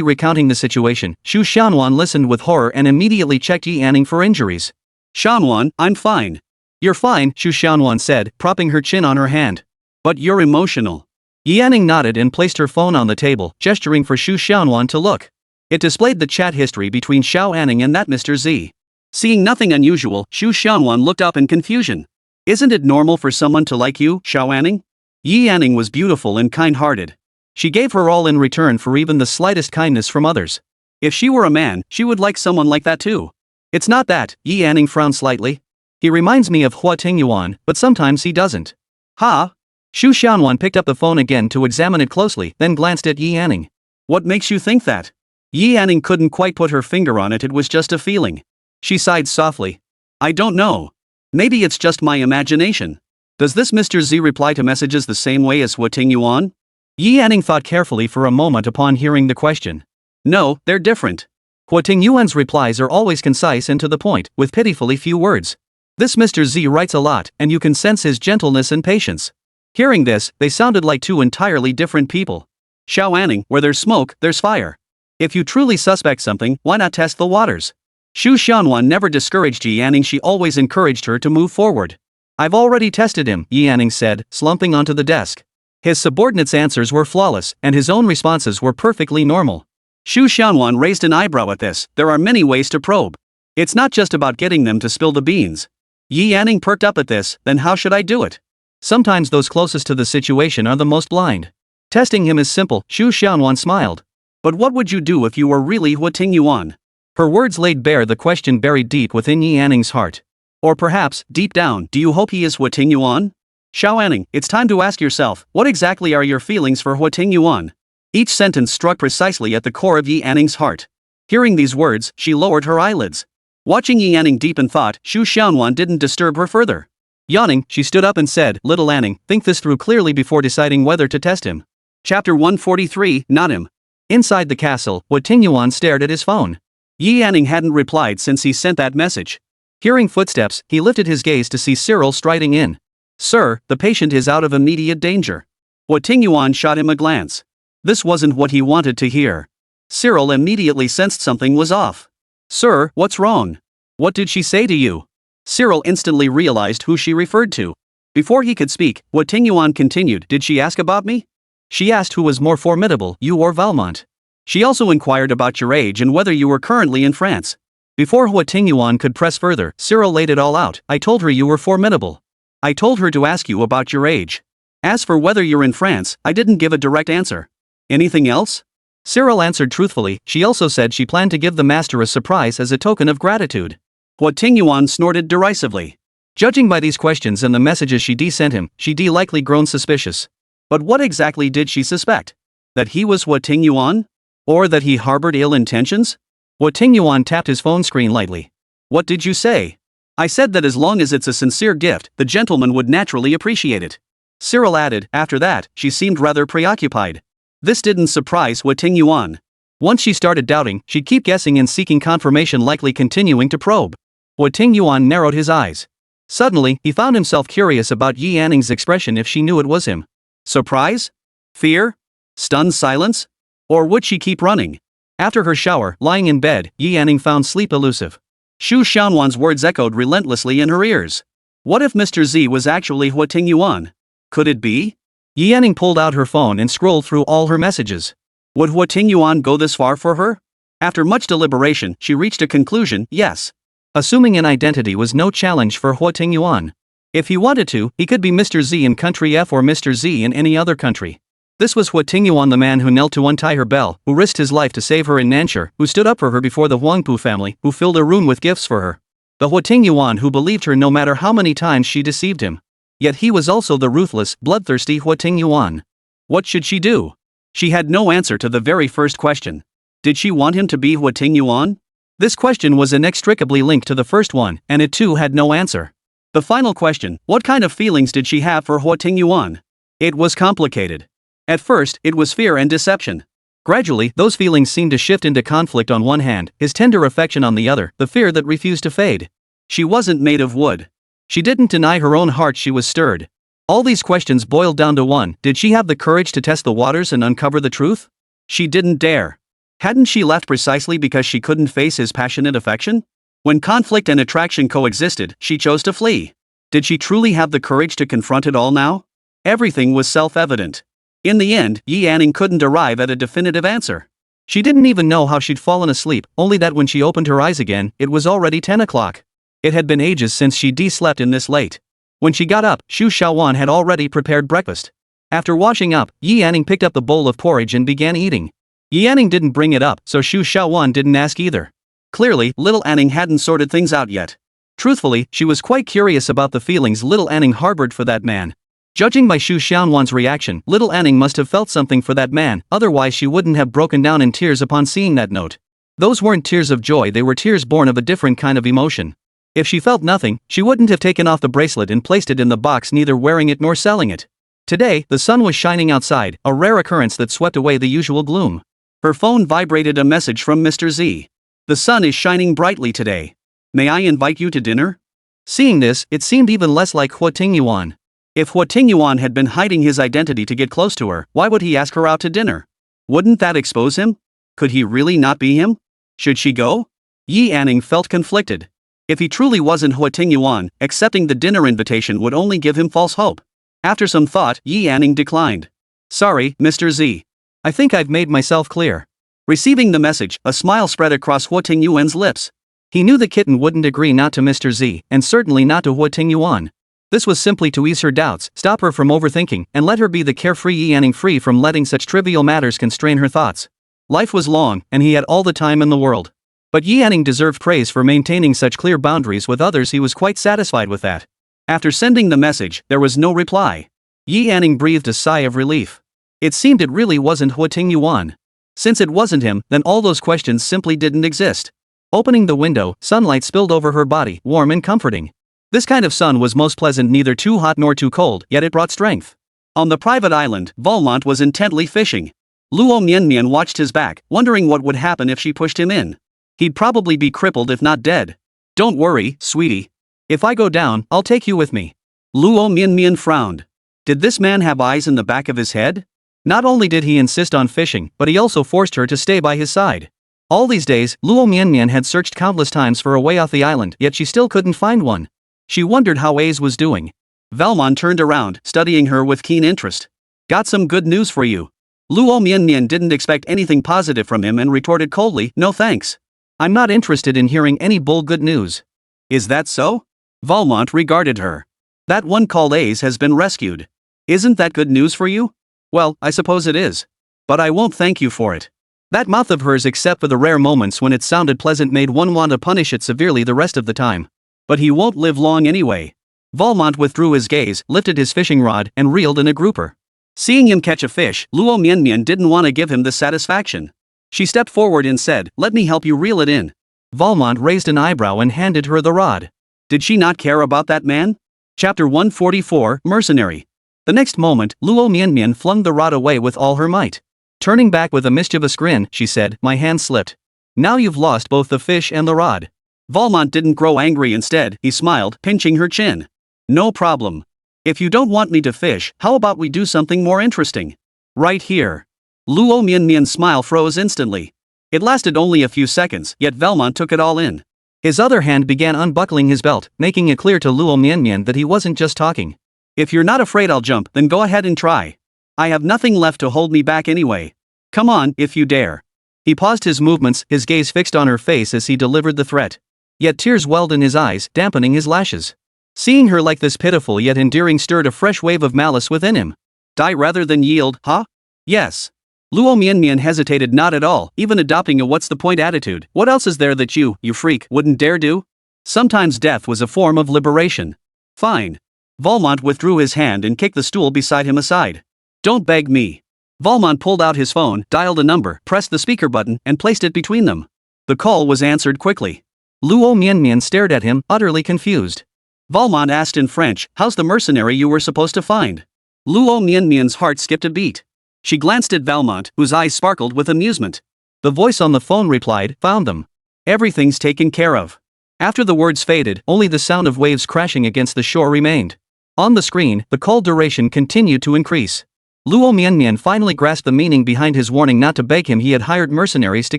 recounting the situation, Xu Xiaowan listened with horror and immediately checked Yi Anning for injuries. Xianwan, I'm fine. You're fine, Xu Xianwan said, propping her chin on her hand. But you're emotional. Yanning nodded and placed her phone on the table, gesturing for Xu Xianwan to look. It displayed the chat history between Xiao Anning and that Mr. Z. Seeing nothing unusual, Xu Xianwan looked up in confusion. Isn't it normal for someone to like you, Xiao Anning? Yi Anning was beautiful and kind-hearted. She gave her all in return for even the slightest kindness from others. If she were a man, she would like someone like that too. It's not that, Yi Anning frowned slightly. He reminds me of Huo Tingyuan, but sometimes he doesn't. Ha? Xu Xianwan picked up the phone again to examine it closely, then glanced at Yi Anning. What makes you think that? Yi Anning couldn't quite put her finger on it, it was just a feeling. She sighed softly. I don't know. Maybe it's just my imagination. Does this Mr. Z reply to messages the same way as Huo Tingyuan? Yi Anning thought carefully for a moment upon hearing the question. No, they're different. Huo Tingyuan's replies are always concise and to the point, with pitifully few words. This Mr. Z writes a lot, and you can sense his gentleness and patience. Hearing this, they sounded like two entirely different people. Xiao Anning, where there's smoke, there's fire. If you truly suspect something, why not test the waters? Xu Xianwan never discouraged Yi Anning, she always encouraged her to move forward. I've already tested him, Yi Anning said, slumping onto the desk. His subordinate's answers were flawless, and his own responses were perfectly normal. Xu Xianwan raised an eyebrow at this. There are many ways to probe. It's not just about getting them to spill the beans. Yi Anning perked up at this. Then how should I do it? Sometimes those closest to the situation are the most blind. Testing him is simple, Xu Xianwan smiled. But what would you do if you were really Huo Tingyuan? Her words laid bare the question buried deep within Yi Anning's heart. Or perhaps, deep down, do you hope he is Huo Tingyuan? Xiao Anning, it's time to ask yourself, what exactly are your feelings for Huo Tingyuan? Each sentence struck precisely at the core of Yi Anning's heart. Hearing these words, she lowered her eyelids. Watching Yi Anning deep in thought, Xu Xianwan didn't disturb her further. Yawning, she stood up and said, Little Anning, think this through clearly before deciding whether to test him. Chapter 143, Not Him. Inside the castle, Huo Tingyuan stared at his phone. Yi Anning hadn't replied since he sent that message. Hearing footsteps, he lifted his gaze to see Cyril striding in. Sir, the patient is out of immediate danger. Huo Tingyuan shot him a glance. This wasn't what he wanted to hear. Cyril immediately sensed something was off. Sir, what's wrong? What did she say to you? Cyril instantly realized who she referred to. Before he could speak, Huo Tingyuan continued, Did she ask about me? She asked who was more formidable, you or Valmont. She also inquired about your age and whether you were currently in France. Before Huo Tingyuan could press further, Cyril laid it all out. I told her you were formidable. I told her to ask you about your age. As for whether you're in France, I didn't give a direct answer. Anything else? Cyril answered truthfully. She also said she planned to give the master a surprise as a token of gratitude. Huo Tingyuan snorted derisively. Judging by these questions and the messages she sent him, she'd likely grown suspicious. But what exactly did she suspect? That he was Huo Tingyuan? Or that he harbored ill intentions? Huo Tingyuan tapped his phone screen lightly. What did you say? I said that as long as it's a sincere gift, the gentleman would naturally appreciate it. Cyril added. After that, she seemed rather preoccupied. This didn't surprise Huo Tingyuan. Once she started doubting, she'd keep guessing and seeking confirmation, likely continuing to probe. Huo Tingyuan narrowed his eyes. Suddenly, he found himself curious about Yi Anning's expression if she knew it was him. Surprise? Fear? Stunned silence? Or would she keep running? After her shower, lying in bed, Yi Anning found sleep elusive. Xu Xianwan's words echoed relentlessly in her ears. What if Mr. Z was actually Huo Tingyuan? Could it be? Yi Anning pulled out her phone and scrolled through all her messages. Would Huo Tingyuan go this far for her? After much deliberation, she reached a conclusion, yes. Assuming an identity was no challenge for Huo Tingyuan. If he wanted to, he could be Mr. Z in country F or Mr. Z in any other country. This was Huo Tingyuan, the man who knelt to untie her bell, who risked his life to save her in Nanshur, who stood up for her before the Huangpu family, who filled her room with gifts for her. The Huo Tingyuan who believed her no matter how many times she deceived him. Yet he was also the ruthless, bloodthirsty Huo Tingyuan. What should she do? She had no answer to the very first question. Did she want him to be Huo Tingyuan? This question was inextricably linked to the first one, and it too had no answer. The final question, what kind of feelings did she have for Huo Tingyuan? It was complicated. At first, it was fear and deception. Gradually, those feelings seemed to shift into conflict on one hand, his tender affection on the other, the fear that refused to fade. She wasn't made of wood. She didn't deny her own heart, she was stirred. All these questions boiled down to one: did she have the courage to test the waters and uncover the truth? She didn't dare. Hadn't she left precisely because she couldn't face his passionate affection? When conflict and attraction coexisted, she chose to flee. Did she truly have the courage to confront it all now? Everything was self-evident. In the end, Yi Anning couldn't arrive at a definitive answer. She didn't even know how she'd fallen asleep, only that when she opened her eyes again, it was already 10 o'clock. It had been ages since she slept in this late. When she got up, Xu Xiaowan had already prepared breakfast. After washing up, Yi Anning picked up the bowl of porridge and began eating. Yi Anning didn't bring it up, so Xu Xiaowan didn't ask either. Clearly, little Anning hadn't sorted things out yet. Truthfully, she was quite curious about the feelings little Anning harbored for that man. Judging by Xu Xiaowan's reaction, little Anning must have felt something for that man, otherwise she wouldn't have broken down in tears upon seeing that note. Those weren't tears of joy, they were tears born of a different kind of emotion. If she felt nothing, she wouldn't have taken off the bracelet and placed it in the box, neither wearing it nor selling it. Today, the sun was shining outside, a rare occurrence that swept away the usual gloom. Her phone vibrated, a message from Mr. Z. The sun is shining brightly today. May I invite you to dinner? Seeing this, it seemed even less like Huo Tingyuan. If Huo Tingyuan had been hiding his identity to get close to her, why would he ask her out to dinner? Wouldn't that expose him? Could he really not be him? Should she go? Yi Anning felt conflicted. If he truly wasn't Huo Tingyuan, accepting the dinner invitation would only give him false hope. After some thought, Yi Anning declined. Sorry, Mr. Z. I think I've made myself clear. Receiving the message, a smile spread across Huo Tingyuan's lips. He knew the kitten wouldn't agree not to Mr. Z, and certainly not to Huo Tingyuan. This was simply to ease her doubts, stop her from overthinking, and let her be the carefree Yi Anning, free from letting such trivial matters constrain her thoughts. Life was long, and he had all the time in the world. But Yi Anning deserved praise for maintaining such clear boundaries with others. He was quite satisfied with that. After sending the message, there was no reply. Yi Anning breathed a sigh of relief. It seemed it really wasn't Huo Tingyuan. Since it wasn't him, then all those questions simply didn't exist. Opening the window, sunlight spilled over her body, warm and comforting. This kind of sun was most pleasant, neither too hot nor too cold, yet it brought strength. On the private island, Valmont was intently fishing. Luo Mianmian watched his back, wondering what would happen if she pushed him in. He'd probably be crippled if not dead. Don't worry, sweetie. If I go down, I'll take you with me. Luo Mianmian frowned. Did this man have eyes in the back of his head? Not only did he insist on fishing, but he also forced her to stay by his side. All these days, Luo Mianmian had searched countless times for a way off the island, yet she still couldn't find one. She wondered how Ace was doing. Valmont turned around, studying her with keen interest. Got some good news for you. Luo Mianmian didn't expect anything positive from him and retorted coldly, no thanks. I'm not interested in hearing any bull good news. Is that so? Valmont regarded her. That one called Ace has been rescued. Isn't that good news for you? Well, I suppose it is. But I won't thank you for it. That mouth of hers, except for the rare moments when it sounded pleasant, made one want to punish it severely the rest of the time. But he won't live long anyway. Valmont withdrew his gaze, lifted his fishing rod, and reeled in a grouper. Seeing him catch a fish, Luo Mianmian didn't want to give him the satisfaction. She stepped forward and said, "Let me help you reel it in." Valmont raised an eyebrow and handed her the rod. Did she not care about that man? Chapter 144, Mercenary. The next moment, Luo Mianmian flung the rod away with all her might. Turning back with a mischievous grin, she said, "My hand slipped. Now you've lost both the fish and the rod." Valmont didn't grow angry. Instead, he smiled, pinching her chin. "No problem. If you don't want me to fish, how about we do something more interesting? Right here." Luo Mianmian's smile froze instantly. It lasted only a few seconds, yet Valmont took it all in. His other hand began unbuckling his belt, making it clear to Luo Mianmian that he wasn't just talking. "If you're not afraid I'll jump, then go ahead and try. I have nothing left to hold me back anyway. Come on, if you dare." He paused his movements, his gaze fixed on her face as he delivered the threat. Yet tears welled in his eyes, dampening his lashes. Seeing her like this pitiful yet endearing stirred a fresh wave of malice within him. Die rather than yield, huh? Yes. Luo Mianmian hesitated not at all, even adopting a what's the point attitude. What else is there that you freak, wouldn't dare do? Sometimes death was a form of liberation. Fine. Valmont withdrew his hand and kicked the stool beside him aside. Don't beg me. Valmont pulled out his phone, dialed a number, pressed the speaker button, and placed it between them. The call was answered quickly. Luo Mianmian stared at him, utterly confused. Valmont asked in French, "How's the mercenary you were supposed to find?" Luo Mianmian's heart skipped a beat. She glanced at Valmont, whose eyes sparkled with amusement. The voice on the phone replied, "Found them. Everything's taken care of." After the words faded, only the sound of waves crashing against the shore remained. On the screen, the call duration continued to increase. Luo Mianmian finally grasped the meaning behind his warning not to beg him. He had hired mercenaries to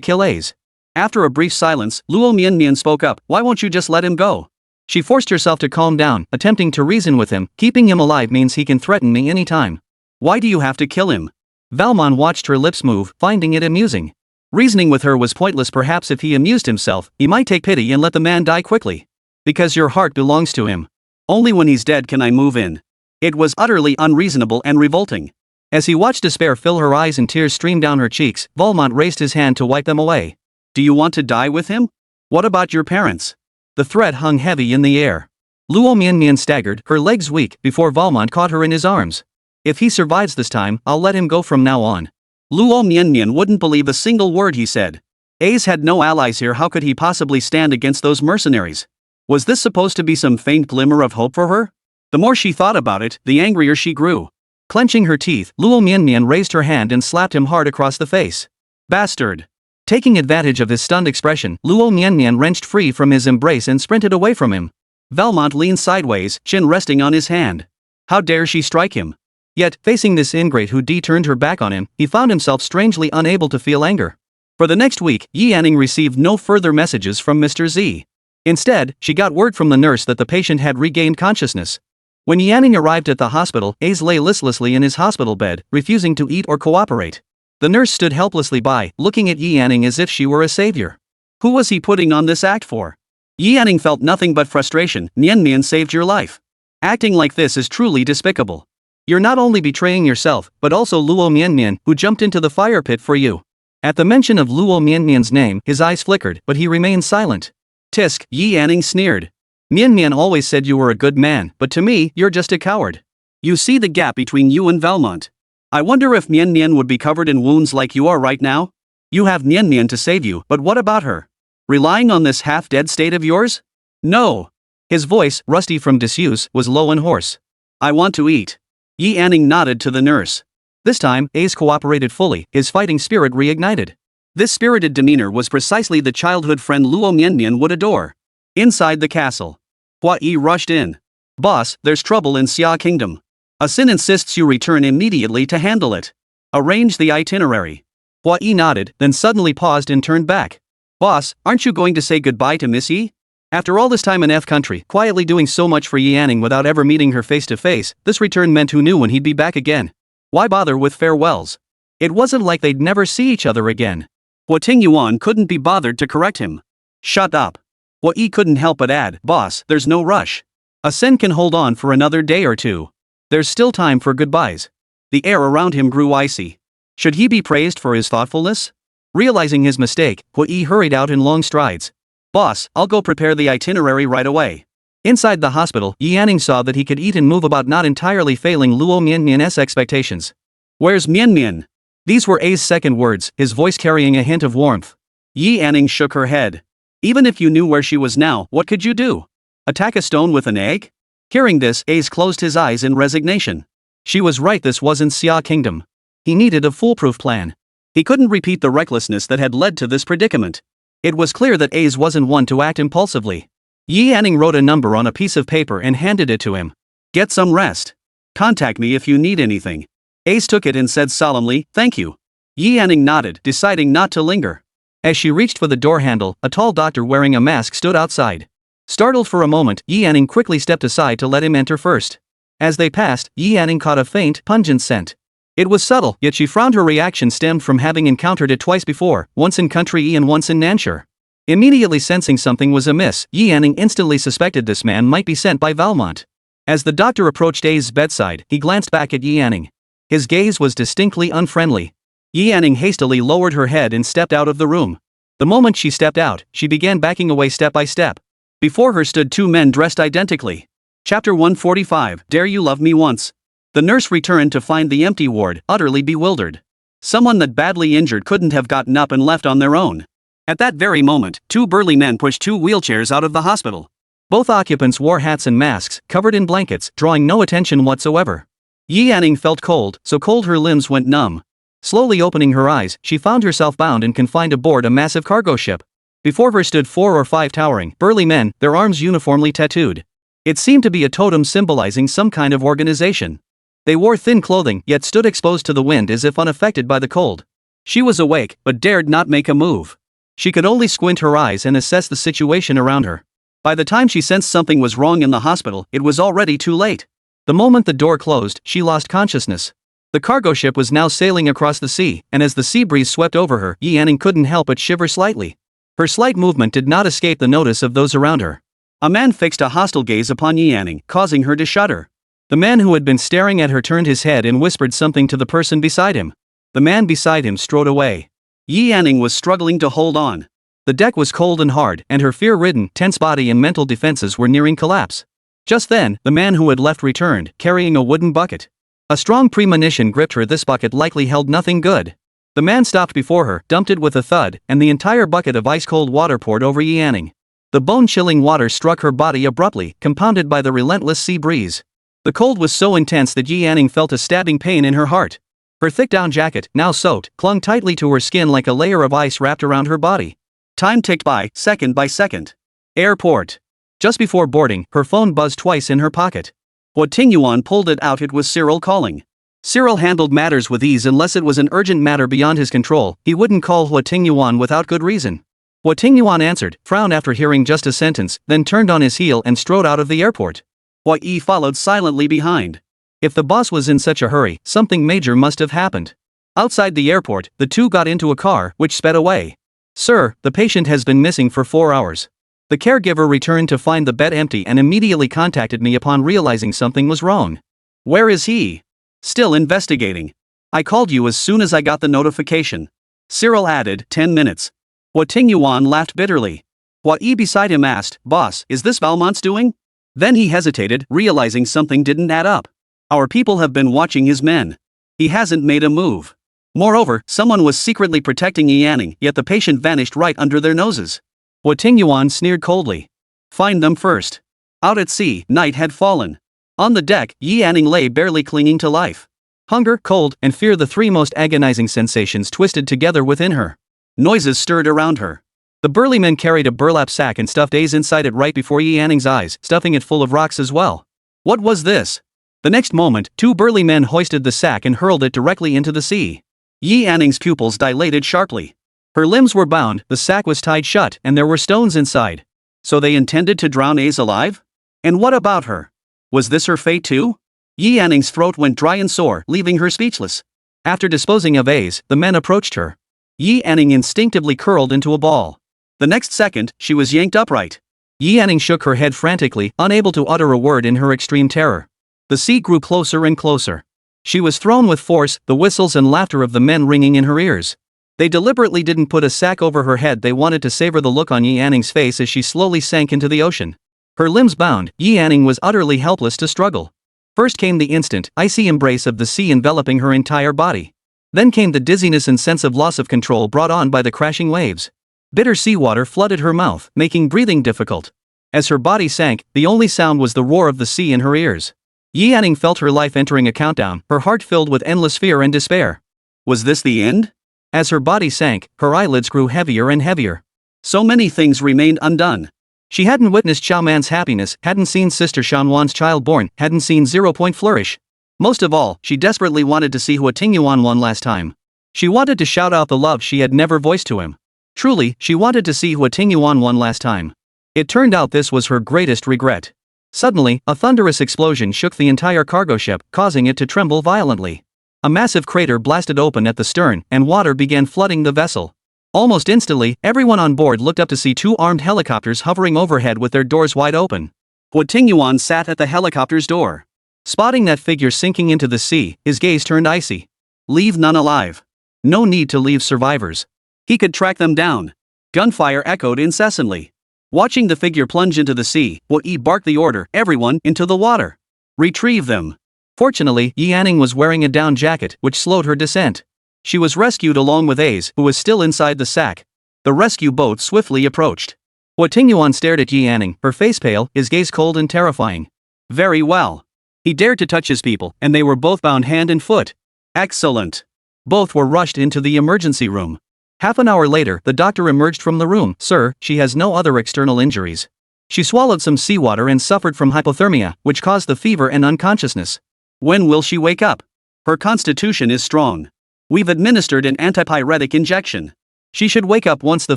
kill A's. After a brief silence, Luo Mianmian spoke up, "Why won't you just let him go?" She forced herself to calm down, attempting to reason with him. "Keeping him alive means he can threaten me anytime. Why do you have to kill him?" Valmont watched her lips move, finding it amusing. Reasoning with her was pointless. Perhaps if he amused himself, he might take pity and let the man die quickly. "Because your heart belongs to him. Only when he's dead can I move in." It was utterly unreasonable and revolting. As he watched despair fill her eyes and tears stream down her cheeks, Valmont raised his hand to wipe them away. "Do you want to die with him? What about your parents?" The threat hung heavy in the air. Luo Mianmian staggered, her legs weak, before Valmont caught her in his arms. "If he survives this time, I'll let him go from now on." Luo Mianmian wouldn't believe a single word he said. Ace had no allies here. How could he possibly stand against those mercenaries? Was this supposed to be some faint glimmer of hope for her? The more she thought about it, the angrier she grew. Clenching her teeth, Luo Mianmian raised her hand and slapped him hard across the face. "Bastard!" Taking advantage of his stunned expression, Luo Mianmian wrenched free from his embrace and sprinted away from him. Valmont leaned sideways, chin resting on his hand. How dare she strike him? Yet, facing this ingrate who turned her back on him, he found himself strangely unable to feel anger. For the next week, Yi Anning received no further messages from Mr. Z. Instead, she got word from the nurse that the patient had regained consciousness. When Yi Anning arrived at the hospital, Ace lay listlessly in his hospital bed, refusing to eat or cooperate. The nurse stood helplessly by, looking at Yi Anning as if she were a savior. Who was he putting on this act for? Yi Anning felt nothing but frustration. "Mianmian saved your life. Acting like this is truly despicable. You're not only betraying yourself, but also Luo Mianmian, who jumped into the fire pit for you." At the mention of Luo Mianmian's name, his eyes flickered, but he remained silent. "Tisk," Yi Anning sneered. "Mianmian always said you were a good man, but to me, you're just a coward. You see the gap between you and Valmont. I wonder if Mianmian would be covered in wounds like you are right now? You have Mianmian to save you, but what about her? Relying on this half-dead state of yours? No." His voice, rusty from disuse, was low and hoarse. "I want to eat." Yi Anning nodded to the nurse. This time, Ace cooperated fully, his fighting spirit reignited. This spirited demeanor was precisely the childhood friend Luo Mianmian would adore. Inside the castle, Hua Yi rushed in. "Boss, there's trouble in Xia Kingdom. A Sin insists you return immediately to handle it. Arrange the itinerary." Hua Yi nodded, then suddenly paused and turned back. "Boss, aren't you going to say goodbye to Miss Yi? After all this time in F country, quietly doing so much for Yi Anning without ever meeting her face to face, this return meant who knew when he'd be back again. Why bother with farewells? It wasn't like they'd never see each other again." Huo Tingyuan couldn't be bothered to correct him. "Shut up." Hua Yi couldn't help but add, "Boss, there's no rush. A Sen can hold on for another day or two. There's still time for goodbyes." The air around him grew icy. Should he be praised for his thoughtfulness? Realizing his mistake, Hua Yi hurried out in long strides. "Boss, I'll go prepare the itinerary right away." Inside the hospital, Yi Anning saw that he could eat and move about, not entirely failing Luo Mianmian's expectations. "Where's Mianmian?" These were A's second words, his voice carrying a hint of warmth. Yi Anning shook her head. "Even if you knew where she was now, what could you do? Attack a stone with an egg?" Hearing this, Ace closed his eyes in resignation. She was right, this wasn't Xia Kingdom. He needed a foolproof plan. He couldn't repeat the recklessness that had led to this predicament. It was clear that Ace wasn't one to act impulsively. Yi Anning wrote a number on a piece of paper and handed it to him. "Get some rest. Contact me if you need anything." Ace took it and said solemnly, "Thank you." Yi Anning nodded, deciding not to linger. As she reached for the door handle, a tall doctor wearing a mask stood outside. Startled for a moment, Yi Anning quickly stepped aside to let him enter first. As they passed, Yi Anning caught a faint, pungent scent. It was subtle, yet she frowned. Her reaction stemmed from having encountered it twice before, once in Country E and once in Nanshire. Immediately sensing something was amiss, Yi Anning instantly suspected this man might be sent by Valmont. As the doctor approached A's bedside, he glanced back at Yi Anning. His gaze was distinctly unfriendly. Yi Anning hastily lowered her head and stepped out of the room. The moment she stepped out, she began backing away step by step. Before her stood two men dressed identically. Chapter 145, Dare You Love Me Once? The nurse returned to find the empty ward, utterly bewildered. Someone that badly injured couldn't have gotten up and left on their own. At that very moment, two burly men pushed two wheelchairs out of the hospital. Both occupants wore hats and masks, covered in blankets, drawing no attention whatsoever. Yi Anning felt cold, so cold her limbs went numb. Slowly opening her eyes, she found herself bound and confined aboard a massive cargo ship. Before her stood 4 or 5 towering, burly men, their arms uniformly tattooed. It seemed to be a totem symbolizing some kind of organization. They wore thin clothing, yet stood exposed to the wind as if unaffected by the cold. She was awake, but dared not make a move. She could only squint her eyes and assess the situation around her. By the time she sensed something was wrong in the hospital, it was already too late. The moment the door closed, she lost consciousness. The cargo ship was now sailing across the sea, and as the sea breeze swept over her, Yi Yanning couldn't help but shiver slightly. Her slight movement did not escape the notice of those around her. A man fixed a hostile gaze upon Yi Yanning, causing her to shudder. The man who had been staring at her turned his head and whispered something to the person beside him. The man beside him strode away. Yi Yanning was struggling to hold on. The deck was cold and hard, and her fear-ridden, tense body and mental defenses were nearing collapse. Just then, the man who had left returned, carrying a wooden bucket. A strong premonition gripped her. This bucket likely held nothing good. The man stopped before her, dumped it with a thud, and the entire bucket of ice-cold water poured over Yi Yanning. The bone-chilling water struck her body abruptly, compounded by the relentless sea breeze. The cold was so intense that Yi Yanning felt a stabbing pain in her heart. Her thick down jacket, now soaked, clung tightly to her skin like a layer of ice wrapped around her body. Time ticked by second. Airport. Just before boarding, her phone buzzed twice in her pocket. Huo Tingyuan pulled it out. It was Cyril calling. Cyril handled matters with ease unless it was an urgent matter beyond his control. He wouldn't call Huo Tingyuan without good reason. Huo Tingyuan answered, frowned after hearing just a sentence, then turned on his heel and strode out of the airport. Huo Yi followed silently behind. If the boss was in such a hurry, something major must have happened. Outside the airport, the two got into a car, which sped away. Sir, the patient has been missing for 4 hours. The caregiver returned to find the bed empty and immediately contacted me upon realizing something was wrong. Where is he? Still investigating. I called you as soon as I got the notification. Cyril added, 10 minutes. Huo Tingyuan laughed bitterly. Huo Yi beside him asked, Boss, is this Valmont's doing? Then he hesitated, realizing something didn't add up. Our people have been watching his men. He hasn't made a move. Moreover, someone was secretly protecting Yi Yanning, yet the patient vanished right under their noses. Huo Tingyuan sneered coldly. Find them first. Out at sea, night had fallen. On the deck, Yi Yanning lay barely clinging to life. Hunger, cold, and fear, the three most agonizing sensations, twisted together within her. Noises stirred around her. The burly men carried a burlap sack and stuffed A's inside it right before Yi Yanning's eyes, stuffing it full of rocks as well. What was this? The next moment, two burly men hoisted the sack and hurled it directly into the sea. Yi Yanning's pupils dilated sharply. Her limbs were bound, the sack was tied shut, and there were stones inside. So they intended to drown A's alive? And what about her? Was this her fate too? Yi Yanning's throat went dry and sore, leaving her speechless. After disposing of A's, the men approached her. Yi Yanning instinctively curled into a ball. The next second, she was yanked upright. Yi Yanning shook her head frantically, unable to utter a word in her extreme terror. The sea grew closer and closer. She was thrown with force, the whistles and laughter of the men ringing in her ears. They deliberately didn't put a sack over her head. They wanted to savor the look on Yi Yanning's face as she slowly sank into the ocean. Her limbs bound, Yi Yanning was utterly helpless to struggle. First came the instant, icy embrace of the sea enveloping her entire body. Then came the dizziness and sense of loss of control brought on by the crashing waves. Bitter seawater flooded her mouth, making breathing difficult. As her body sank, the only sound was the roar of the sea in her ears. Yi Yanning felt her life entering a countdown, her heart filled with endless fear and despair. Was this the end? As her body sank, her eyelids grew heavier and heavier. So many things remained undone. She hadn't witnessed Xiao Man's happiness, hadn't seen Sister Shanwan's child born, hadn't seen 0 Point flourish. Most of all, she desperately wanted to see Huo Tingyuan one last time. She wanted to shout out the love she had never voiced to him. Truly, she wanted to see Huo Tingyuan one last time. It turned out this was her greatest regret. Suddenly, a thunderous explosion shook the entire cargo ship, causing it to tremble violently. A massive crater blasted open at the stern, and water began flooding the vessel. Almost instantly, everyone on board looked up to see 2 armed helicopters hovering overhead with their doors wide open. Huo Tingyuan sat at the helicopter's door. Spotting that figure sinking into the sea, his gaze turned icy. Leave none alive. No need to leave survivors. He could track them down. Gunfire echoed incessantly. Watching the figure plunge into the sea, Huo Yi barked the order, everyone, into the water. Retrieve them. Fortunately, Yi Yanning was wearing a down jacket, which slowed her descent. She was rescued along with A's, who was still inside the sack. The rescue boat swiftly approached. Huo Tingyuan stared at Yi Yanning, her face pale, his gaze cold and terrifying. Very well. He dared to touch his people, and they were both bound hand and foot. Excellent. Both were rushed into the emergency room. Half an hour later, the doctor emerged from the room. Sir, she has no other external injuries. She swallowed some seawater and suffered from hypothermia, which caused the fever and unconsciousness. When will she wake up? Her constitution is strong. We've administered an antipyretic injection. She should wake up once the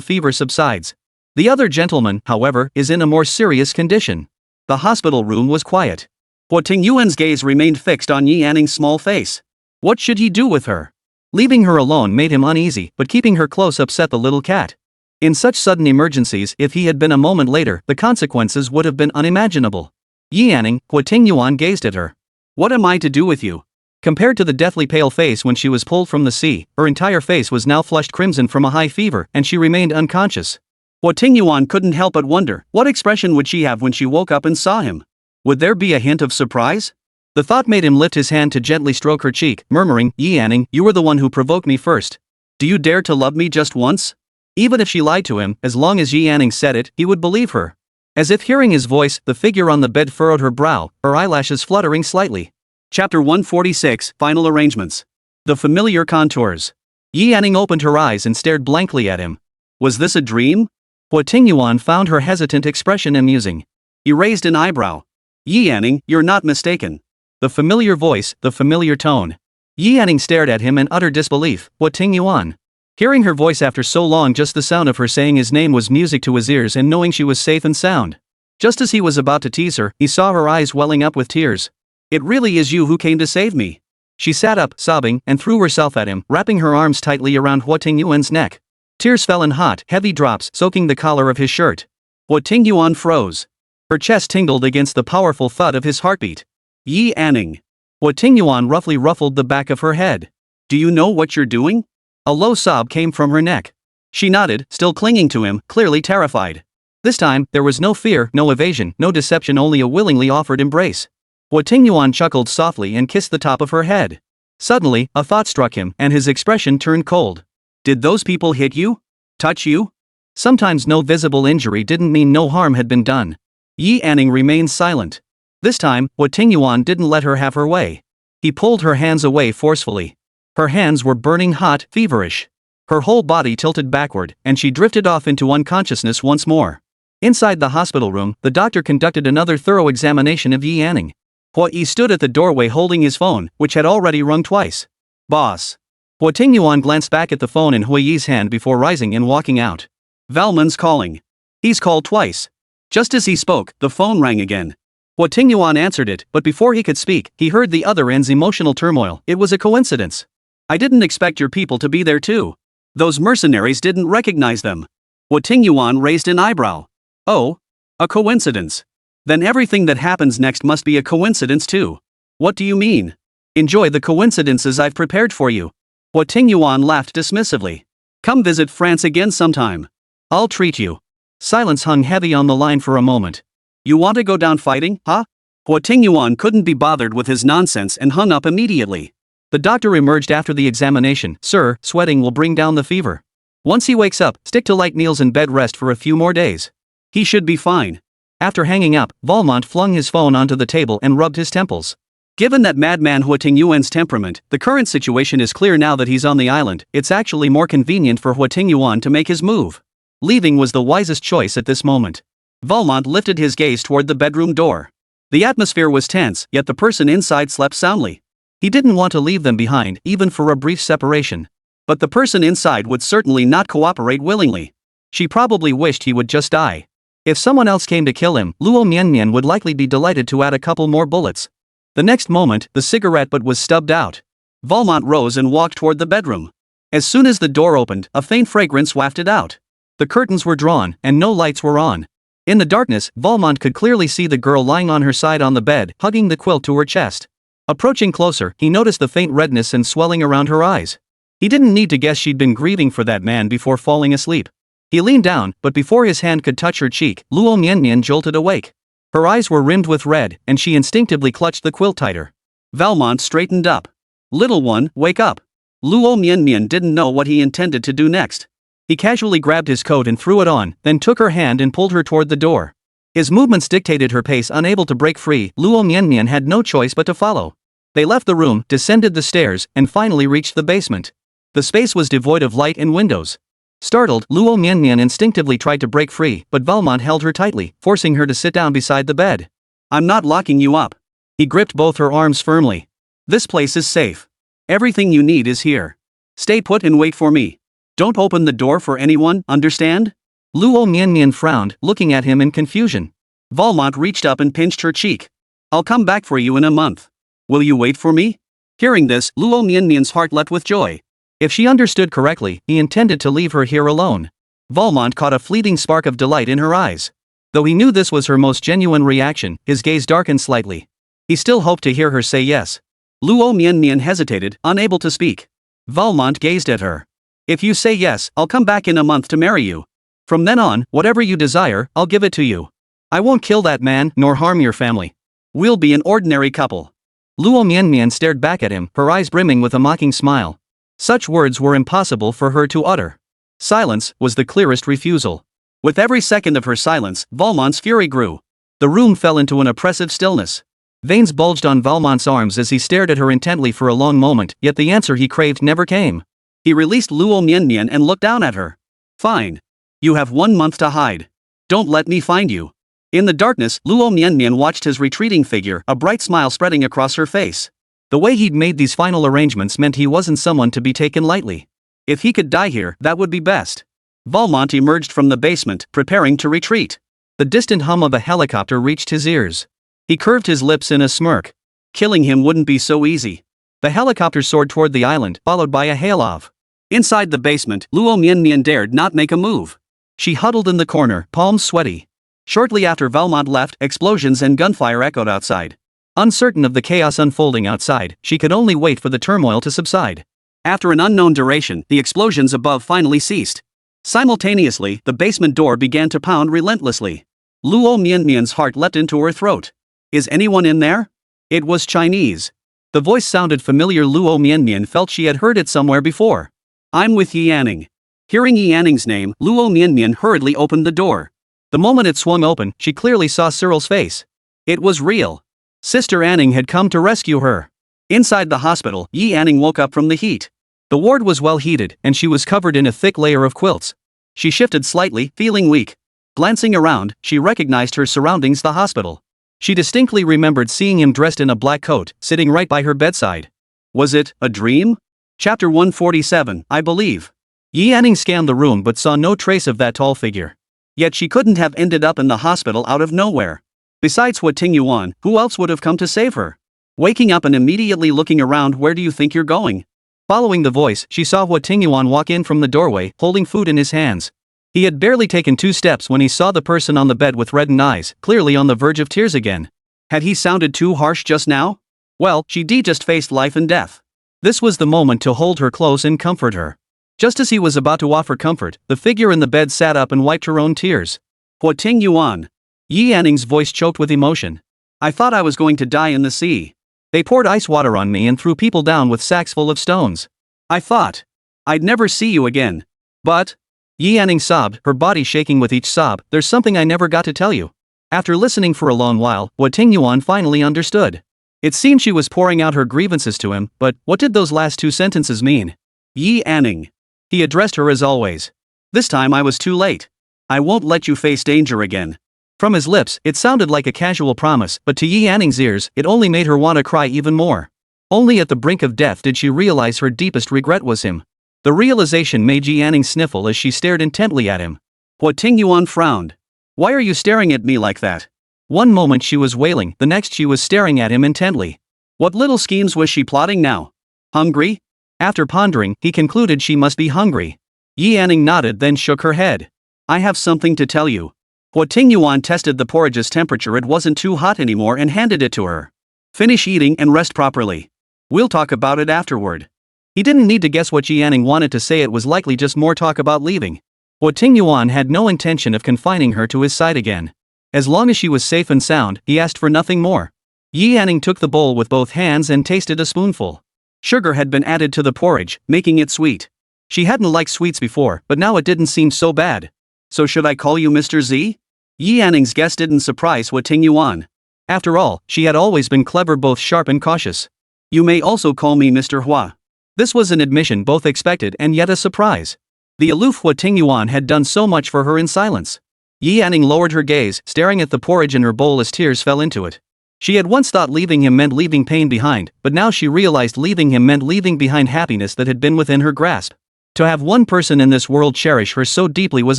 fever subsides. The other gentleman, however, is in a more serious condition. The hospital room was quiet. Huo Tingyuan's gaze remained fixed on Yi Anning's small face. What should he do with her? Leaving her alone made him uneasy, but keeping her close upset the little cat. In such sudden emergencies, if he had been a moment later, the consequences would have been unimaginable. Yi Anning, Huo Tingyuan gazed at her. What am I to do with you? Compared to the deathly pale face when she was pulled from the sea, her entire face was now flushed crimson from a high fever, and she remained unconscious. Huo Tingyuan couldn't help but wonder, what expression would she have when she woke up and saw him? Would there be a hint of surprise? The thought made him lift his hand to gently stroke her cheek, murmuring, Yi Anning, you were the one who provoked me first. Do you dare to love me just once? Even if she lied to him, as long as Yi Anning said it, he would believe her. As if hearing his voice, the figure on the bed furrowed her brow, her eyelashes fluttering slightly. Chapter 146, Final Arrangements. The familiar contours. Yi Anning opened her eyes and stared blankly at him. Was this a dream? Huo Tingyuan found her hesitant expression amusing. He raised an eyebrow. Yi Anning, you're not mistaken. The familiar voice, the familiar tone. Yi Anning stared at him in utter disbelief. Huo Tingyuan. Hearing her voice after so long, just the sound of her saying his name was music to his ears, and knowing she was safe and sound. Just as he was about to tease her, he saw her eyes welling up with tears. It really is you who came to save me. She sat up, sobbing, and threw herself at him, wrapping her arms tightly around Huo Tingyuan's neck. Tears fell in hot, heavy drops, soaking the collar of his shirt. Huo Tingyuan froze. Her chest tingled against the powerful thud of his heartbeat. Yi Anning. Huo Tingyuan roughly ruffled the back of her head. Do you know what you're doing? A low sob came from her neck. She nodded, still clinging to him, clearly terrified. This time, there was no fear, no evasion, no deception, only a willingly offered embrace. Huo Tingyuan chuckled softly and kissed the top of her head. Suddenly, a thought struck him, and his expression turned cold. Did those people hit you? Touch you? Sometimes no visible injury didn't mean no harm had been done. Yi Anning remained silent. This time, Huo Tingyuan didn't let her have her way. He pulled her hands away forcefully. Her hands were burning hot, feverish. Her whole body tilted backward, and she drifted off into unconsciousness once more. Inside the hospital room, the doctor conducted another thorough examination of Yi Anning. Huo Yi stood at the doorway holding his phone, which had already rung twice. Boss. Huo Tingyuan glanced back at the phone in Huo Yi's hand before rising and walking out. Valman's calling. He's called twice. Just as he spoke, the phone rang again. Huo Tingyuan answered it, but before he could speak, he heard the other end's emotional turmoil. It was a coincidence. I didn't expect your people to be there too. Those mercenaries didn't recognize them. Huo Tingyuan raised an eyebrow. Oh? A coincidence. Then everything that happens next must be a coincidence too. What do you mean? Enjoy the coincidences I've prepared for you. Huo Tingyuan laughed dismissively. Come visit France again sometime. I'll treat you. Silence hung heavy on the line for a moment. You want to go down fighting, huh? Huo Tingyuan couldn't be bothered with his nonsense and hung up immediately. The doctor emerged after the examination. Sir, sweating will bring down the fever. Once he wakes up, stick to light meals and bed rest for a few more days. He should be fine. After hanging up, Valmont flung his phone onto the table and rubbed his temples. Given that madman Huo Tingyuan's temperament, the current situation is clear now that he's on the island. It's actually more convenient for Huo Tingyuan to make his move. Leaving was the wisest choice at this moment. Valmont lifted his gaze toward the bedroom door. The atmosphere was tense, yet the person inside slept soundly. He didn't want to leave them behind, even for a brief separation. But the person inside would certainly not cooperate willingly. She probably wished he would just die. If someone else came to kill him, Luo Mianmian would likely be delighted to add a couple more bullets. The next moment, the cigarette butt was stubbed out. Valmont rose and walked toward the bedroom. As soon as the door opened, a faint fragrance wafted out. The curtains were drawn, and no lights were on. In the darkness, Valmont could clearly see the girl lying on her side on the bed, hugging the quilt to her chest. Approaching closer, he noticed the faint redness and swelling around her eyes. He didn't need to guess she'd been grieving for that man before falling asleep. He leaned down, but before his hand could touch her cheek, Luo Mianmian jolted awake. Her eyes were rimmed with red, and she instinctively clutched the quilt tighter. Valmont straightened up. Little one, wake up. Luo Mianmian didn't know what he intended to do next. He casually grabbed his coat and threw it on, then took her hand and pulled her toward the door. His movements dictated her pace. Unable to break free, Luo Mianmian had no choice but to follow. They left the room, descended the stairs, and finally reached the basement. The space was devoid of light and windows. Startled, Luo Mianmian instinctively tried to break free, but Valmont held her tightly, forcing her to sit down beside the bed. I'm not locking you up. He gripped both her arms firmly. This place is safe. Everything you need is here. Stay put and wait for me. Don't open the door for anyone, understand? Luo Mianmian frowned, looking at him in confusion. Valmont reached up and pinched her cheek. I'll come back for you in a month. Will you wait for me? Hearing this, Luo Mianmian's heart leapt with joy. If she understood correctly, he intended to leave her here alone. Valmont caught a fleeting spark of delight in her eyes. Though he knew this was her most genuine reaction, his gaze darkened slightly. He still hoped to hear her say yes. Luo Mianmian hesitated, unable to speak. Valmont gazed at her. If you say yes, I'll come back in a month to marry you. From then on, whatever you desire, I'll give it to you. I won't kill that man, nor harm your family. We'll be an ordinary couple. Luo Mianmian stared back at him, her eyes brimming with a mocking smile. Such words were impossible for her to utter. Silence was the clearest refusal. With every second of her silence, Valmont's fury grew. The room fell into an oppressive stillness. Veins bulged on Valmont's arms as he stared at her intently for a long moment, yet the answer he craved never came. He released Luo Mianmian and looked down at her. Fine. You have 1 month to hide. Don't let me find you. In the darkness, Luo Mianmian watched his retreating figure, a bright smile spreading across her face. The way he'd made these final arrangements meant he wasn't someone to be taken lightly. If he could die here, that would be best. Valmont emerged from the basement, preparing to retreat. The distant hum of a helicopter reached his ears. He curved his lips in a smirk. Killing him wouldn't be so easy. The helicopter soared toward the island, followed by a hail of. Inside the basement, Luo Mianmian dared not make a move. She huddled in the corner, palms sweaty. Shortly after Valmont left, explosions and gunfire echoed outside. Uncertain of the chaos unfolding outside, she could only wait for the turmoil to subside. After an unknown duration, the explosions above finally ceased. Simultaneously, the basement door began to pound relentlessly. Luo Mianmian's heart leapt into her throat. Is anyone in there? It was Chinese. The voice sounded familiar. Luo Mianmian felt she had heard it somewhere before. I'm with Yi Anning. Hearing Yi Anning's name, Luo Mianmian hurriedly opened the door. The moment it swung open, she clearly saw Cyril's face. It was real. Sister Anning had come to rescue her. Inside the hospital, Yi Anning woke up from the heat. The ward was well heated, and she was covered in a thick layer of quilts. She shifted slightly, feeling weak. Glancing around, she recognized her surroundings, the hospital. She distinctly remembered seeing him dressed in a black coat, sitting right by her bedside. Was it a dream? Chapter 147, I believe. Yi Anning scanned the room but saw no trace of that tall figure. Yet she couldn't have ended up in the hospital out of nowhere. Besides Huo Tingyuan, who else would have come to save her? Waking up and immediately looking around, where do you think you're going? Following the voice, she saw Huo Tingyuan walk in from the doorway, holding food in his hands. He had barely taken 2 steps when he saw the person on the bed with reddened eyes, clearly on the verge of tears again. Had he sounded too harsh just now? Well, she just faced life and death. This was the moment to hold her close and comfort her. Just as he was about to offer comfort, the figure in the bed sat up and wiped her own tears. Huo Tingyuan. Yi Anning's voice choked with emotion. I thought I was going to die in the sea. They poured ice water on me and threw people down with sacks full of stones. I thought I'd never see you again. But, Yi Anning sobbed, her body shaking with each sob, there's something I never got to tell you. After listening for a long while, Huo Tingyuan finally understood. It seemed she was pouring out her grievances to him, but what did those last 2 sentences mean? Yi Anning. He addressed her as always. This time I was too late. I won't let you face danger again. From his lips, it sounded like a casual promise, but to Yi Anning's ears, it only made her want to cry even more. Only at the brink of death did she realize her deepest regret was him. The realization made Yi Anning sniffle as she stared intently at him. Huo Tingyuan frowned. Why are you staring at me like that? One moment she was wailing, the next she was staring at him intently. What little schemes was she plotting now? Hungry? After pondering, he concluded she must be hungry. Yi Anning nodded, then shook her head. I have something to tell you. Huo Tingyuan tested the porridge's temperature. It wasn't too hot anymore and handed it to her. Finish eating and rest properly. We'll talk about it afterward. He didn't need to guess what Yi Anning wanted to say. It was likely just more talk about leaving. Huo Tingyuan had no intention of confining her to his side again. As long as she was safe and sound, he asked for nothing more. Yi Anning took the bowl with both hands and tasted a spoonful. Sugar had been added to the porridge, making it sweet. She hadn't liked sweets before, but now it didn't seem so bad. So should I call you Mr. Z? Yi Anning's guess didn't surprise Huo Tingyuan. After all, she had always been clever, both sharp and cautious. You may also call me Mr. Hua. This was an admission both expected and yet a surprise. The aloof Huo Tingyuan had done so much for her in silence. Yi Anning lowered her gaze, staring at the porridge in her bowl as tears fell into it. She had once thought leaving him meant leaving pain behind, but now she realized leaving him meant leaving behind happiness that had been within her grasp. To have one person in this world cherish her so deeply was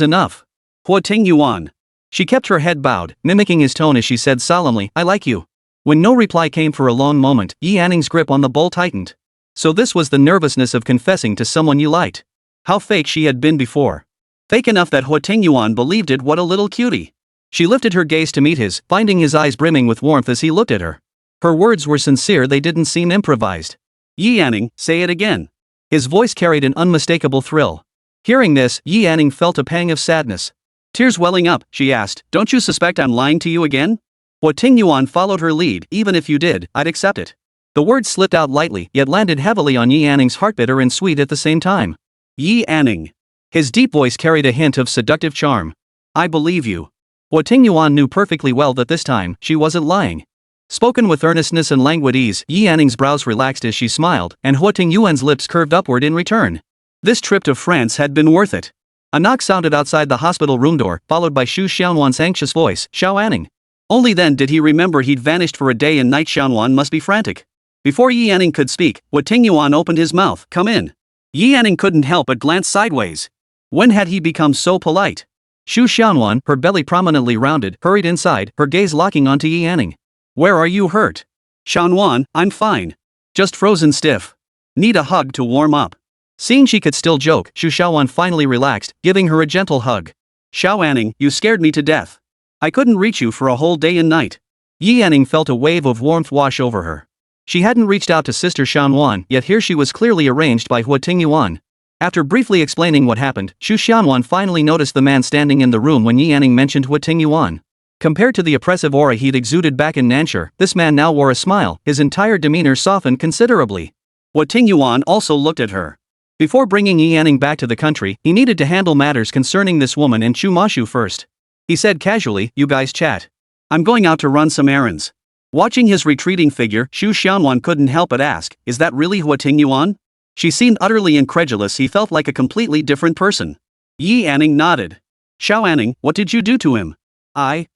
enough. Huo Tingyuan. She kept her head bowed, mimicking his tone as she said solemnly, I like you. When no reply came for a long moment, Yi Anning's grip on the bowl tightened. So this was the nervousness of confessing to someone you liked. How fake she had been before. Fake enough that Huo Tingyuan believed it. What a little cutie. She lifted her gaze to meet his, finding his eyes brimming with warmth as he looked at her. Her words were sincere, they didn't seem improvised. Yi Anning, say it again. His voice carried an unmistakable thrill. Hearing this, Yi Anning felt a pang of sadness. Tears welling up, she asked, don't you suspect I'm lying to you again? Huo Tingyuan followed her lead. Even if you did, I'd accept it. The words slipped out lightly, yet landed heavily on Yi Anning's heart, bitter and sweet at the same time. Yi Anning. His deep voice carried a hint of seductive charm. I believe you. Huo Tingyuan knew perfectly well that this time, she wasn't lying. Spoken with earnestness and languid ease, Yi Anning's brows relaxed as she smiled, and Huo Tingyuan's lips curved upward in return. This trip to France had been worth it. A knock sounded outside the hospital room door, followed by Xu Xianwan's anxious voice, Xiao Anning. Only then did he remember he'd vanished for a day and night. Xianwan must be frantic. Before Yi Anning could speak, Huo Tingyuan opened his mouth, come in. Yi Anning couldn't help but glance sideways. When had he become so polite? Xu Xianwan, her belly prominently rounded, hurried inside, her gaze locking onto Yi Anning. Where are you hurt? Xianwan, I'm fine. Just frozen stiff. Need a hug to warm up. Seeing she could still joke, Xu Xiaowan finally relaxed, giving her a gentle hug. Xiao Anning, you scared me to death. I couldn't reach you for a whole day and night. Yi Anning felt a wave of warmth wash over her. She hadn't reached out to Sister Xianwan, yet here she was clearly arranged by Huo Tingyuan. After briefly explaining what happened, Xu Xianwan finally noticed the man standing in the room when Yi Anning mentioned Huo Tingyuan. Compared to the oppressive aura he'd exuded back in Nanshur, this man now wore a smile, his entire demeanor softened considerably. Huo Tingyuan also looked at her. Before bringing Yi Anning back to the country, he needed to handle matters concerning this woman and Chu Mashu first. He said casually, you guys chat. I'm going out to run some errands. Watching his retreating figure, Xu Xianwan couldn't help but ask, is that really Huo Tingyuan? She seemed utterly incredulous. He felt like a completely different person. Yi Anning nodded. Xiao Anning, what did you do to him? I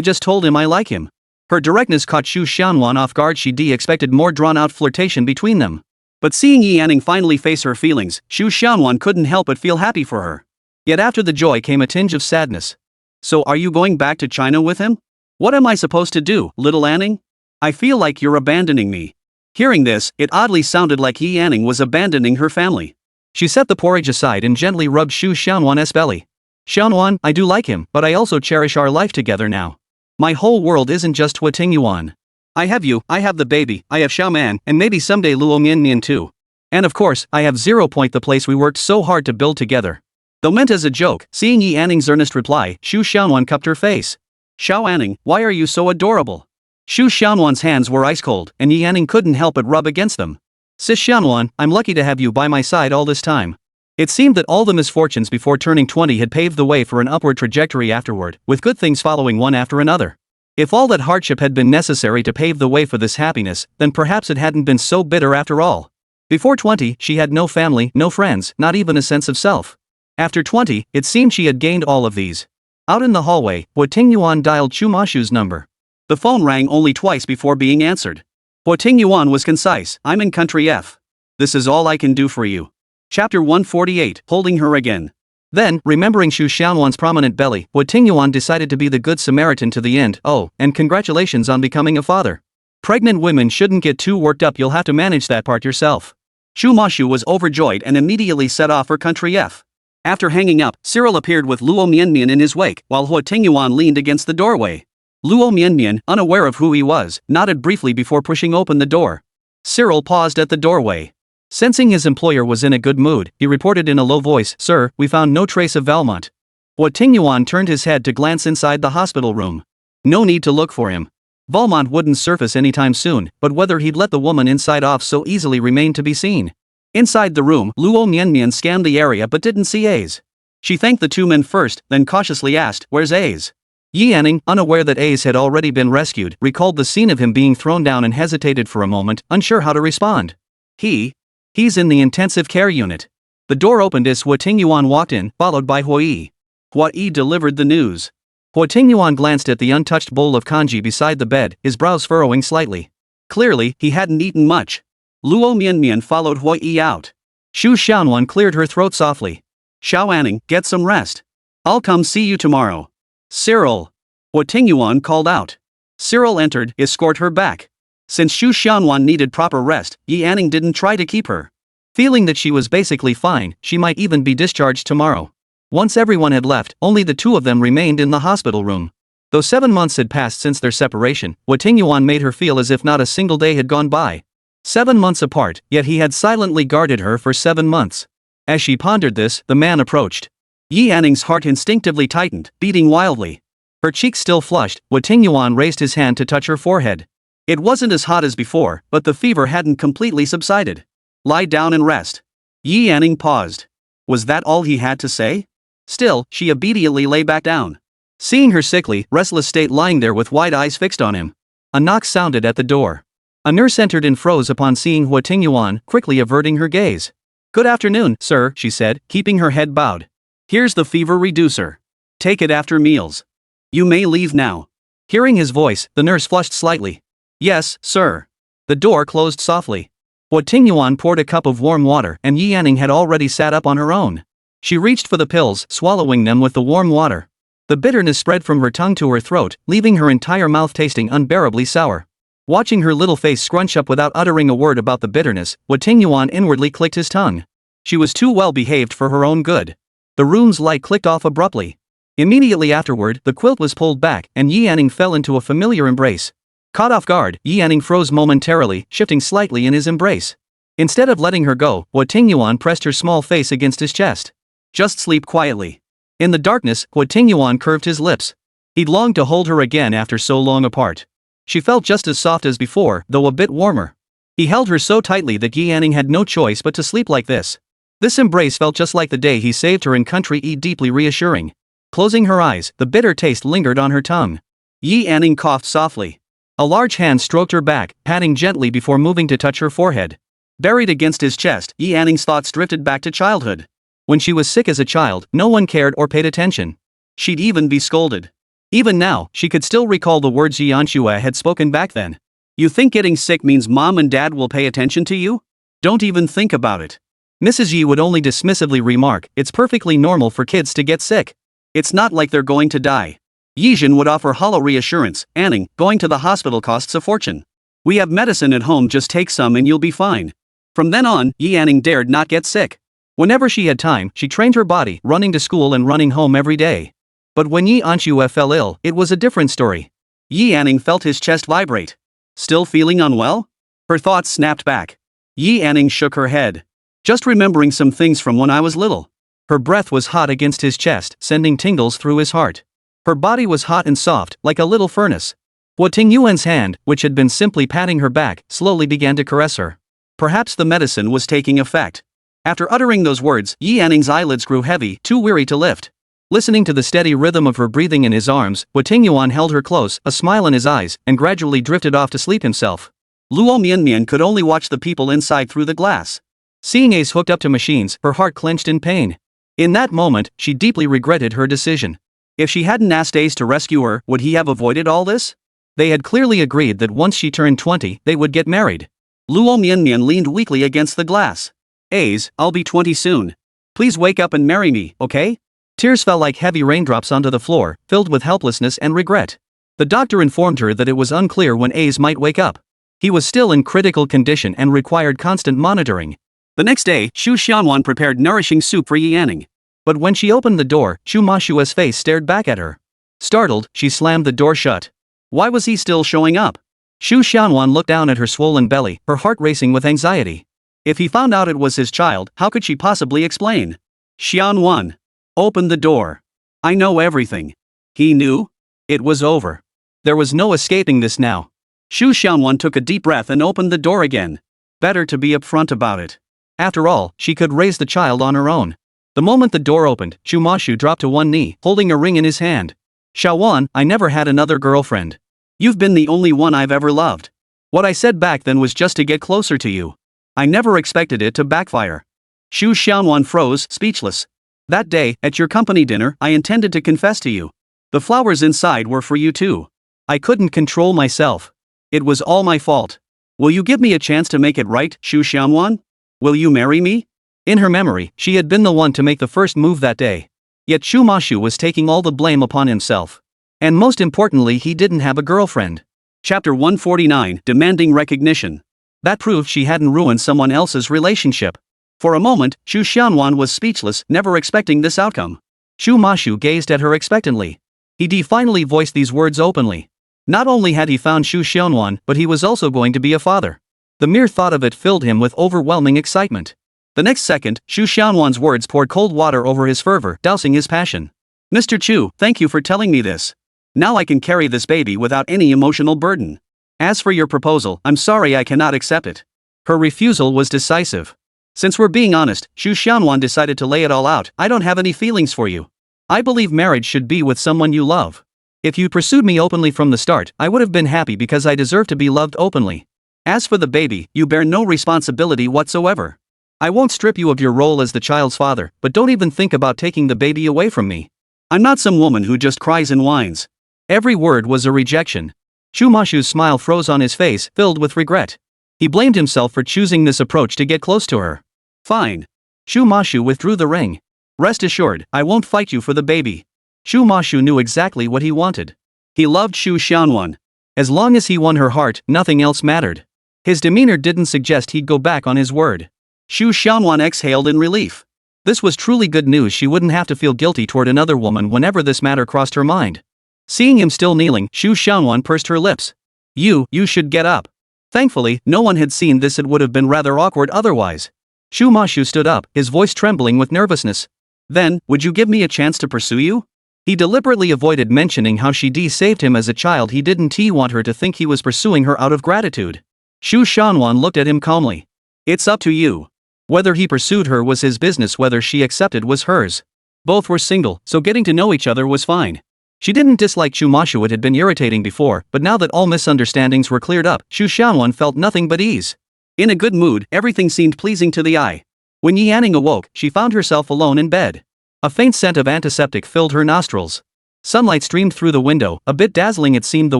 just told him I like him. Her directness caught Xu Xianwan off guard. She expected more drawn-out flirtation between them. But seeing Yi Anning finally face her feelings, Xu Xianwan couldn't help but feel happy for her. Yet after the joy came a tinge of sadness. So are you going back to China with him? What am I supposed to do, little Anning? I feel like you're abandoning me. Hearing this, it oddly sounded like Yi Anning was abandoning her family. She set the porridge aside and gently rubbed Xu Xianwan's belly. Xianwan, I do like him, but I also cherish our life together now. My whole world isn't just Huo Tingyuan. I have you, I have the baby, I have Xiaoman, and maybe someday Luo Mianmian too. And of course, I have 0. The place we worked so hard to build together. Though meant as a joke, seeing Yi Anning's earnest reply, Xu Xianwan cupped her face. Xiao Anning, why are you so adorable? Xu Xianwan's hands were ice cold, and Yi Anning couldn't help but rub against them. Sis Xianwan, I'm lucky to have you by my side all this time. It seemed that all the misfortunes before turning 20 had paved the way for an upward trajectory afterward, with good things following one after another. If all that hardship had been necessary to pave the way for this happiness, then perhaps it hadn't been so bitter after all. Before 20, she had no family, no friends, not even a sense of self. After 20, it seemed she had gained all of these. Out in the hallway, Huo Tingyuan dialed Chu Mashu's number. The phone rang only twice before being answered. Huo Tingyuan was concise, I'm in country F. This is all I can do for you. Chapter 148, holding her again. Then, remembering Xu Xianwan's prominent belly, Huo Tingyuan decided to be the good Samaritan to the end. Oh, and congratulations on becoming a father. Pregnant women shouldn't get too worked up, you'll have to manage that part yourself. Chu Mashu was overjoyed and immediately set off for country F. After hanging up, Cyril appeared with Luo Mianmian in his wake, while Huo Tingyuan leaned against the doorway. Luo Mianmian, unaware of who he was, nodded briefly before pushing open the door. Cyril paused at the doorway. Sensing his employer was in a good mood, he reported in a low voice, Sir, we found no trace of Valmont. Huo Tingyuan turned his head to glance inside the hospital room. No need to look for him. Valmont wouldn't surface anytime soon, but whether he'd let the woman inside off so easily remained to be seen. Inside the room, Luo Mianmian scanned the area but didn't see A's. She thanked the two men first, then cautiously asked, where's A's? Yi Anning, unaware that A's had already been rescued, recalled the scene of him being thrown down and hesitated for a moment, unsure how to respond. He's in the intensive care unit. The door opened as Huo Tingyuan walked in, followed by Huo Yi. Huo Yi delivered the news. Huo Tingyuan glanced at the untouched bowl of kanji beside the bed, his brows furrowing slightly. Clearly, he hadn't eaten much. Luo Mianmian followed Huo Yi out. Xu Xianwan cleared her throat softly. Xiao Anning, get some rest. I'll come see you tomorrow. Cyril. Huo Tingyuan called out. Cyril entered, escort her back. Since Xu Xianwan needed proper rest, Yi Anning didn't try to keep her. Feeling that she was basically fine, she might even be discharged tomorrow. Once everyone had left, only the two of them remained in the hospital room. Though 7 months had passed since their separation, Huo Tingyuan made her feel as if not a single day had gone by. 7 months apart, yet he had silently guarded her for 7 months. As she pondered this, the man approached. Yi Anning's heart instinctively tightened, beating wildly. Her cheeks still flushed, Huo Tingyuan raised his hand to touch her forehead. It wasn't as hot as before, but the fever hadn't completely subsided. Lie down and rest. Yi Anning paused. Was that all he had to say? Still, she obediently lay back down. Seeing her sickly, restless state lying there with wide eyes fixed on him, a knock sounded at the door. A nurse entered and froze upon seeing Huo Tingyuan, quickly averting her gaze. Good afternoon, sir, she said, keeping her head bowed. Here's the fever reducer. Take it after meals. You may leave now. Hearing his voice, the nurse flushed slightly. Yes, sir. The door closed softly. Huo Tingyuan poured a cup of warm water and Yi Anning had already sat up on her own. She reached for the pills, swallowing them with the warm water. The bitterness spread from her tongue to her throat, leaving her entire mouth tasting unbearably sour. Watching her little face scrunch up without uttering a word about the bitterness, Huo Tingyuan inwardly clicked his tongue. She was too well behaved for her own good. The room's light clicked off abruptly. Immediately afterward, the quilt was pulled back and Yi Anning fell into a familiar embrace. Caught off guard, Yi Anning froze momentarily, shifting slightly in his embrace. Instead of letting her go, Huo Tingyuan pressed her small face against his chest. Just sleep quietly. In the darkness, Huo Tingyuan curved his lips. He'd longed to hold her again after so long apart. She felt just as soft as before, though a bit warmer. He held her so tightly that Yi Anning had no choice but to sleep like this. This embrace felt just like the day he saved her in country E, deeply reassuring. Closing her eyes, the bitter taste lingered on her tongue. Yi Anning coughed softly. A large hand stroked her back, patting gently before moving to touch her forehead. Buried against his chest, Yi Anning's thoughts drifted back to childhood. When she was sick as a child, no one cared or paid attention. She'd even be scolded. Even now, she could still recall the words Yi Anshua had spoken back then. You think getting sick means mom and dad will pay attention to you? Don't even think about it. Mrs. Yi would only dismissively remark, it's perfectly normal for kids to get sick. It's not like they're going to die. Yijin would offer hollow reassurance, Anning, going to the hospital costs a fortune. We have medicine at home, just take some and you'll be fine. From then on, Yi Anning dared not get sick. Whenever she had time, she trained her body, running to school and running home every day. But when Yi Anshua fell ill, it was a different story. Yi Anning felt his chest vibrate. Still feeling unwell? Her thoughts snapped back. Yi Anning shook her head. Just remembering some things from when I was little. Her breath was hot against his chest, sending tingles through his heart. Her body was hot and soft, like a little furnace. Huo Tingyuan's hand, which had been simply patting her back, slowly began to caress her. Perhaps the medicine was taking effect. After uttering those words, Yi Anning's eyelids grew heavy, too weary to lift. Listening to the steady rhythm of her breathing in his arms, Huo Tingyuan held her close, a smile in his eyes, and gradually drifted off to sleep himself. Luo Mianmian could only watch the people inside through the glass. Seeing Ace hooked up to machines, her heart clenched in pain. In that moment, she deeply regretted her decision. If she hadn't asked Ace to rescue her, would he have avoided all this? They had clearly agreed that once she turned 20, they would get married. Luo Mianmian leaned weakly against the glass. Ace, I'll be 20 soon. Please wake up and marry me, okay? Tears fell like heavy raindrops onto the floor, filled with helplessness and regret. The doctor informed her that it was unclear when Ace might wake up. He was still in critical condition and required constant monitoring. The next day, Xu Xianwan prepared nourishing soup for Yi Anning. But when she opened the door, Xu Mashua's face stared back at her. Startled, she slammed the door shut. Why was he still showing up? Xu Xianwan looked down at her swollen belly, her heart racing with anxiety. If he found out it was his child, how could she possibly explain? Xianwan. Open the door. I know everything. He knew? It was over. There was no escaping this now. Xu Xianwan took a deep breath and opened the door again. Better to be upfront about it. After all, she could raise the child on her own. The moment the door opened, Xu Mashu dropped to one knee, holding a ring in his hand. Xiaowan, I never had another girlfriend. You've been the only one I've ever loved. What I said back then was just to get closer to you. I never expected it to backfire. Xu Xianwan froze, speechless. That day, at your company dinner, I intended to confess to you. The flowers inside were for you too. I couldn't control myself. It was all my fault. Will you give me a chance to make it right, Xu Xianwan? Will you marry me? In her memory, she had been the one to make the first move that day. Yet Shu Mashu was taking all the blame upon himself. And most importantly, he didn't have a girlfriend. Chapter 149, Demanding Recognition. That proved she hadn't ruined someone else's relationship. For a moment, Shu Xianwan was speechless, never expecting this outcome. Shu Mashu gazed at her expectantly. He finally voiced these words openly. Not only had he found Shu Xianwan, but he was also going to be a father. The mere thought of it filled him with overwhelming excitement. The next second, Shu Xianwan's words poured cold water over his fervor, dousing his passion. Mr. Chu, thank you for telling me this. Now I can carry this baby without any emotional burden. As for your proposal, I'm sorry I cannot accept it. Her refusal was decisive. Since we're being honest, Shu Xianwan decided to lay it all out. I don't have any feelings for you. I believe marriage should be with someone you love. If you pursued me openly from the start, I would have been happy because I deserve to be loved openly. As for the baby, you bear no responsibility whatsoever. I won't strip you of your role as the child's father, but don't even think about taking the baby away from me. I'm not some woman who just cries and whines. Every word was a rejection. Shu Mashu's smile froze on his face, filled with regret. He blamed himself for choosing this approach to get close to her. Fine. Shu Mashu withdrew the ring. Rest assured, I won't fight you for the baby. Shu Mashu knew exactly what he wanted. He loved Shu Xianwan. As long as he won her heart, nothing else mattered. His demeanor didn't suggest he'd go back on his word. Shu Xianwan exhaled in relief. This was truly good news. She wouldn't have to feel guilty toward another woman whenever this matter crossed her mind. Seeing him still kneeling, Shu Xianwan pursed her lips. You should get up. Thankfully, no one had seen this. It would have been rather awkward otherwise. Shu Mashu stood up, his voice trembling with nervousness. Then, would you give me a chance to pursue you? He deliberately avoided mentioning how she saved him as a child. He didn't want her to think he was pursuing her out of gratitude. Shu Xianwan looked at him calmly. It's up to you. Whether he pursued her was his business, whether she accepted was hers. Both were single, so getting to know each other was fine. She didn't dislike Shu Mashu. It had been irritating before, but now that all misunderstandings were cleared up, Shu Xianwan felt nothing but ease. In a good mood, everything seemed pleasing to the eye. When Yi Anning awoke, she found herself alone in bed. A faint scent of antiseptic filled her nostrils. Sunlight streamed through the window, a bit dazzling. It seemed the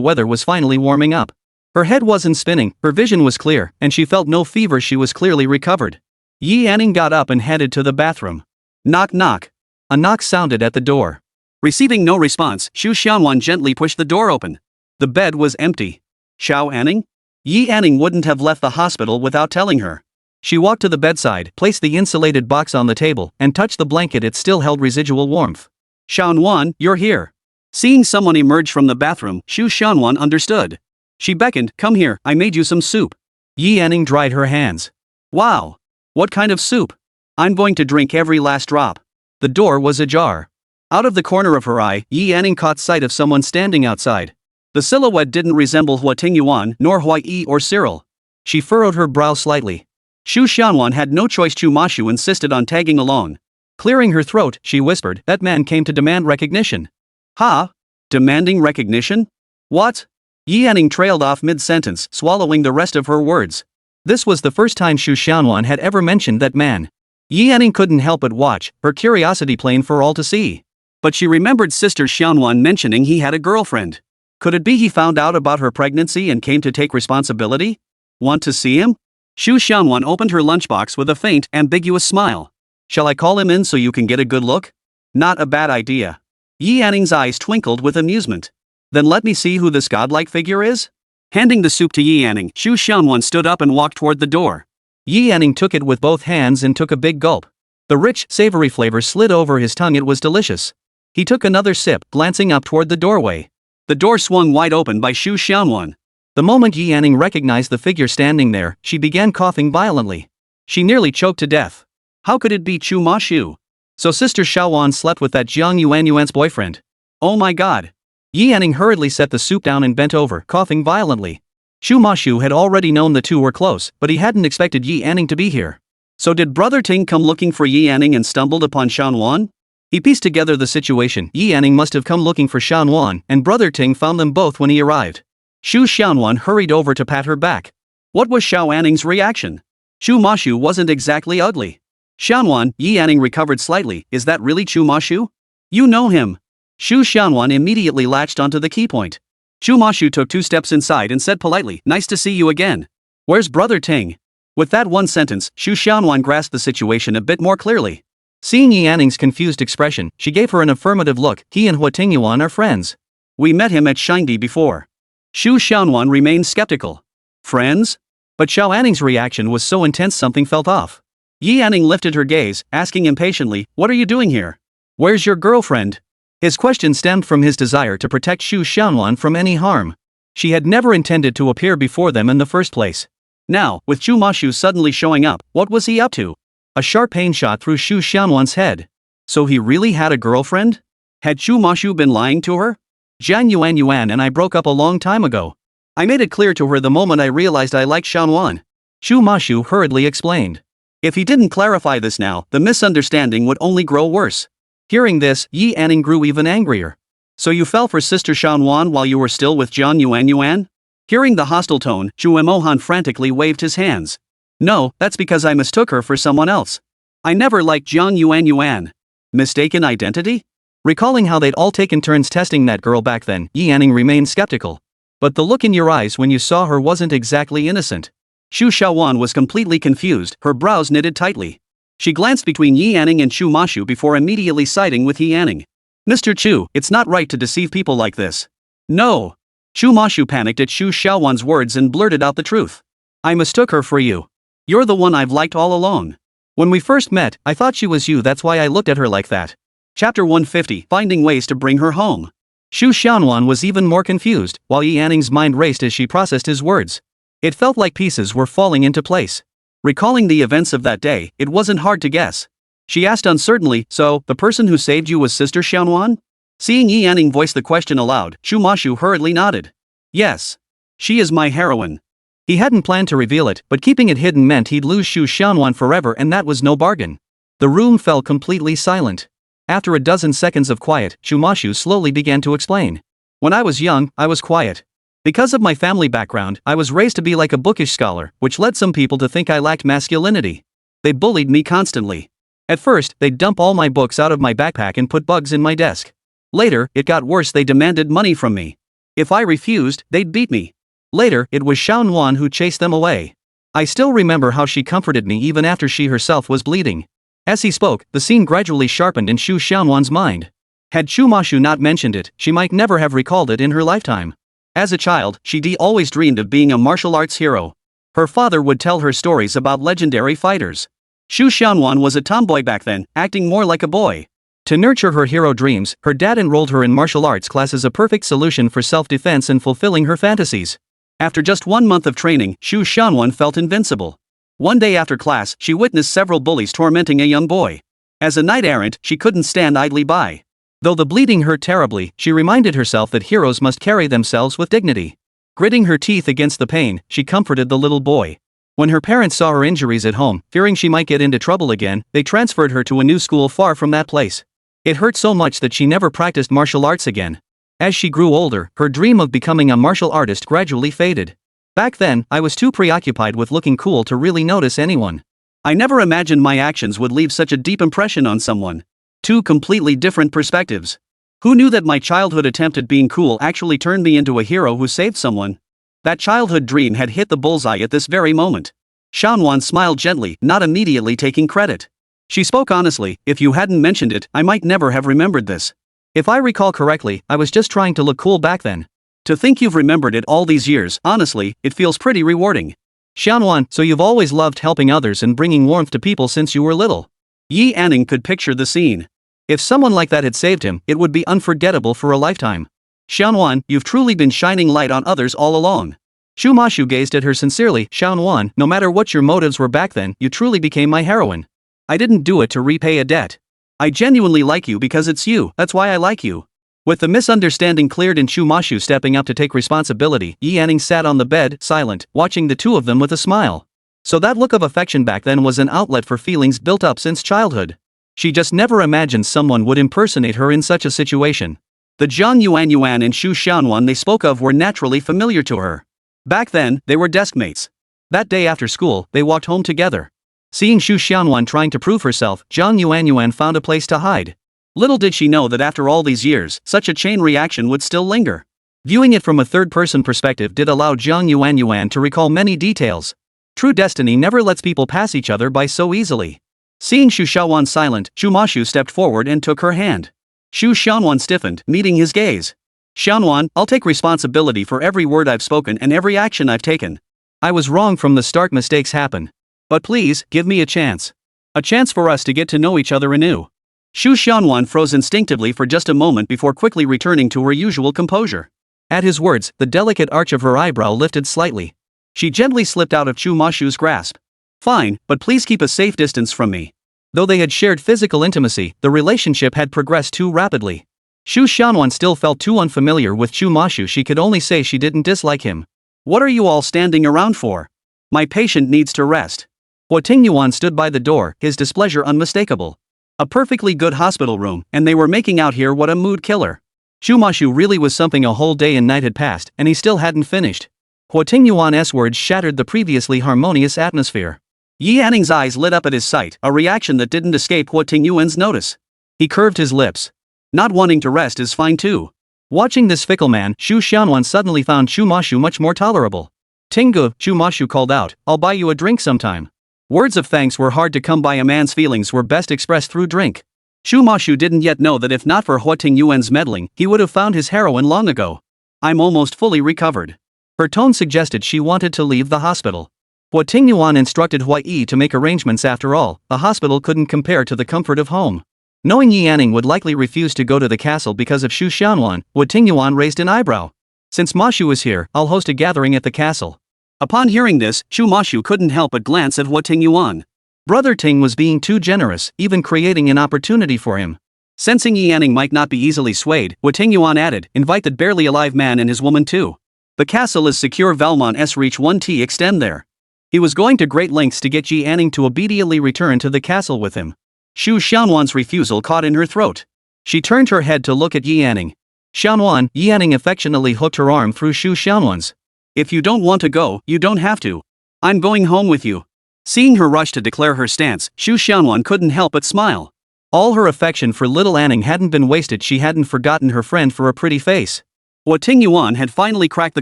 weather was finally warming up. Her head wasn't spinning, her vision was clear, and she felt no fever. She was clearly recovered. Yi Anning got up and headed to the bathroom. Knock knock. A knock sounded at the door. Receiving no response, Shu Xianwan gently pushed the door open. The bed was empty. Xiao Anning? Yi Anning wouldn't have left the hospital without telling her. She walked to the bedside, placed the insulated box on the table, and touched the blanket. It still held residual warmth. Xianwan, you're here. Seeing someone emerge from the bathroom, Shu Xianwan understood. She beckoned, come here, I made you some soup. Yi Anning dried her hands. Wow. What kind of soup? I'm going to drink every last drop. The door was ajar. Out of the corner of her eye, Yi Anning caught sight of someone standing outside. The silhouette didn't resemble Huo Tingyuan, nor Huai Yi or Cyril. She furrowed her brow slightly. Shu Xianwan had no choice. Shu Mashu insisted on tagging along. Clearing her throat, she whispered, that man came to demand recognition. Ha? Demanding recognition? What? Yi Anning trailed off mid-sentence, swallowing the rest of her words. This was the first time Shu Xianwan had ever mentioned that man. Yi Anning couldn't help but watch, her curiosity plain for all to see. But she remembered Sister Xianwan mentioning he had a girlfriend. Could it be he found out about her pregnancy and came to take responsibility? Want to see him? Shu Xianwan opened her lunchbox with a faint, ambiguous smile. Shall I call him in so you can get a good look? Not a bad idea. Yi Anning's eyes twinkled with amusement. Then let me see who this godlike figure is? Handing the soup to Yi Anning, Shu Xianwan stood up and walked toward the door. Yi Anning took it with both hands and took a big gulp. The rich, savory flavor slid over his tongue. It was delicious. He took another sip, glancing up toward the doorway. The door swung wide open by Shu Xianwan. The moment Yi Anning recognized the figure standing there, she began coughing violently. She nearly choked to death. How could it be Chu Mashu? So Sister Xiaowan slept with that Jiang Yuan's boyfriend. Oh my god. Yi Anning hurriedly set the soup down and bent over, coughing violently. Shu Mashu had already known the two were close, but he hadn't expected Yi Anning to be here. So did Brother Ting come looking for Yi Anning and stumbled upon Xianwan? He pieced together the situation. Yi Anning must have come looking for Xianwan, and Brother Ting found them both when he arrived. Shu Xianwan hurried over to pat her back. What was Xiao Anning's reaction? Chu Mashu wasn't exactly ugly. Xianwan, Yi Anning recovered slightly. Is that really Chu Mashu? You know him. Shu Xianwan immediately latched onto the key point. Chu Mashu took 2 steps inside and said politely, nice to see you again. Where's Brother Ting? With that one sentence, Xu Xiaonuan grasped the situation a bit more clearly. Seeing Yi Anning's confused expression, she gave her an affirmative look. He and Huo Tingyuan are friends. We met him at Shangdi before. Xu Xiaonuan remained skeptical. Friends? But Xiao Anning's reaction was so intense something felt off. Yi Anning lifted her gaze, asking impatiently, "What are you doing here? Where's your girlfriend?" His question stemmed from his desire to protect Xu Xiaonuan from any harm. She had never intended to appear before them in the first place. Now, with Chu Mashu suddenly showing up, what was he up to? A sharp pain shot through Xu Xiaonuan's head. So he really had a girlfriend? Had Chu Mashu been lying to her? Jian Yuan and I broke up a long time ago. I made it clear to her the moment I realized I liked Xiaonuan. Xu Mashu hurriedly explained. If he didn't clarify this now, the misunderstanding would only grow worse. Hearing this, Yi Anning grew even angrier. So you fell for Sister Xiaonuan while you were still with Jian Yuan? Hearing the hostile tone, Zhu Emohan frantically waved his hands. No, that's because I mistook her for someone else. I never liked Jian Yuan. Mistaken identity? Recalling how they'd all taken turns testing that girl back then, Yi Anning remained skeptical. But the look in your eyes when you saw her wasn't exactly innocent. Xu Xiaowan was completely confused, her brows knitted tightly. She glanced between Yi Anning and Chu Mashu before immediately siding with Yi Anning. Mr. Chu, it's not right to deceive people like this. No. Chu Mashu panicked at Xu Xiaowan's words and blurted out the truth. I mistook her for you. You're the one I've liked all along. When we first met, I thought she was you, that's why I looked at her like that. Chapter 150, Finding Ways to Bring Her Home. Xu Xiaonuan was even more confused, while Yi Anning's mind raced as she processed his words. It felt like pieces were falling into place. Recalling the events of that day, it wasn't hard to guess. She asked uncertainly, so, the person who saved you was Sister Xiaonuan? Seeing Yi Anning voice the question aloud, Xu Mashu hurriedly nodded. Yes. She is my heroine. He hadn't planned to reveal it, but keeping it hidden meant he'd lose Xu Xiaonuan forever, and that was no bargain. The room fell completely silent. After a dozen seconds of quiet, Xu Mashu slowly began to explain. When I was young, I was quiet. Because of my family background, I was raised to be like a bookish scholar, which led some people to think I lacked masculinity. They bullied me constantly. At first, they'd dump all my books out of my backpack and put bugs in my desk. Later, it got worse, they demanded money from me. If I refused, they'd beat me. Later, it was Xiaonuan who chased them away. I still remember how she comforted me even after she herself was bleeding. As he spoke, the scene gradually sharpened in Xu Xiaonuan's mind. Had Chu Mashu not mentioned it, she might never have recalled it in her lifetime. As a child, she always dreamed of being a martial arts hero. Her father would tell her stories about legendary fighters. Xu Xiaonuan was a tomboy back then, acting more like a boy. To nurture her hero dreams, her dad enrolled her in martial arts class as a perfect solution for self-defense and fulfilling her fantasies. After just 1 month of training, Xu Xiaonuan felt invincible. One day after class, she witnessed several bullies tormenting a young boy. As a knight-errant, she couldn't stand idly by. Though the bleeding hurt terribly, she reminded herself that heroes must carry themselves with dignity. Gritting her teeth against the pain, she comforted the little boy. When her parents saw her injuries at home, fearing she might get into trouble again, they transferred her to a new school far from that place. It hurt so much that she never practiced martial arts again. As she grew older, her dream of becoming a martial artist gradually faded. Back then, I was too preoccupied with looking cool to really notice anyone. I never imagined my actions would leave such a deep impression on someone. Two completely different perspectives. Who knew that my childhood attempt at being cool actually turned me into a hero who saved someone? That childhood dream had hit the bullseye at this very moment. Xiaonuan smiled gently, not immediately taking credit. She spoke honestly, if you hadn't mentioned it, I might never have remembered this. If I recall correctly, I was just trying to look cool back then. To think you've remembered it all these years, honestly, it feels pretty rewarding. Xiaonuan, so you've always loved helping others and bringing warmth to people since you were little. Yi Anning could picture the scene. If someone like that had saved him, it would be unforgettable for a lifetime. Xiaonuan, you've truly been shining light on others all along. Xu Mashu gazed at her sincerely. Xiaonuan, no matter what your motives were back then, you truly became my heroine. I didn't do it to repay a debt. I genuinely like you because it's you, that's why I like you. With the misunderstanding cleared and Xu Mashu stepping up to take responsibility, Yi Anning sat on the bed, silent, watching the two of them with a smile. So that look of affection back then was an outlet for feelings built up since childhood. She just never imagined someone would impersonate her in such a situation. The Jian Yuan and Xu Xiaonuan they spoke of were naturally familiar to her. Back then, they were deskmates. That day after school, they walked home together. Seeing Xu Xiaonuan trying to prove herself, Jian Yuan found a place to hide. Little did she know that after all these years, such a chain reaction would still linger. Viewing it from a third-person perspective did allow Jian Yuan to recall many details. True destiny never lets people pass each other by so easily. Seeing Xu Xiaowan silent, Xu Mashu stepped forward and took her hand. Xu Xiaowan stiffened, meeting his gaze. Xiaowan, I'll take responsibility for every word I've spoken and every action I've taken. I was wrong from the start, mistakes happen. But please, give me a chance. A chance for us to get to know each other anew. Xu Xiaowan froze instinctively for just a moment before quickly returning to her usual composure. At his words, the delicate arch of her eyebrow lifted slightly. She gently slipped out of Xu Mashu's grasp. Fine, but please keep a safe distance from me. Though they had shared physical intimacy, the relationship had progressed too rapidly. Xu Xiaowan still felt too unfamiliar with Xu Mashu. She could only say she didn't dislike him. What are you all standing around for? My patient needs to rest. Huo Tingyuan stood by the door, his displeasure unmistakable. A perfectly good hospital room, and they were making out here. What a mood killer. Xu Mashu really was something. A whole day and night had passed, and he still hadn't finished. Huo Tingyuan's words shattered the previously harmonious atmosphere. Yi Anning's eyes lit up at his sight, a reaction that didn't escape Huo Tingyuan's notice. He curved his lips. Not wanting to rest is fine too. Watching this fickle man, Xu Xiaowan suddenly found Xu Mashu much more tolerable. Tingu, Xu Mashu called out, I'll buy you a drink sometime. Words of thanks were hard to come by. A man's feelings were best expressed through drink. Xu Mashu didn't yet know that if not for Huo Tingyuan's meddling, he would have found his heroine long ago. I'm almost fully recovered. Her tone suggested she wanted to leave the hospital. Huo Tingyuan instructed Hua Yi to make arrangements. After all, the hospital couldn't compare to the comfort of home. Knowing Yi Anning would likely refuse to go to the castle because of Xu Xiaowan, Huo Tingyuan raised an eyebrow. Since Mashu is here, I'll host a gathering at the castle. Upon hearing this, Xu Mashu couldn't help but glance at Huo Tingyuan. Brother Ting was being too generous, even creating an opportunity for him. Sensing Yi Anning might not be easily swayed, Huo Tingyuan added, invite that barely alive man and his woman too. The castle is secure. Valmont's reach 1T extend there. He was going to great lengths to get Yi Anning to obediently return to the castle with him. Xu Xiaowan's refusal caught in her throat. She turned her head to look at Yi Anning. Xiaowan, Yi Anning affectionately hooked her arm through Xu Xiaowan's. If you don't want to go, you don't have to. I'm going home with you. Seeing her rush to declare her stance, Xu Xiaowan couldn't help but smile. All her affection for little Anning hadn't been wasted. She hadn't forgotten her friend for a pretty face. Huo Tingyuan had finally cracked the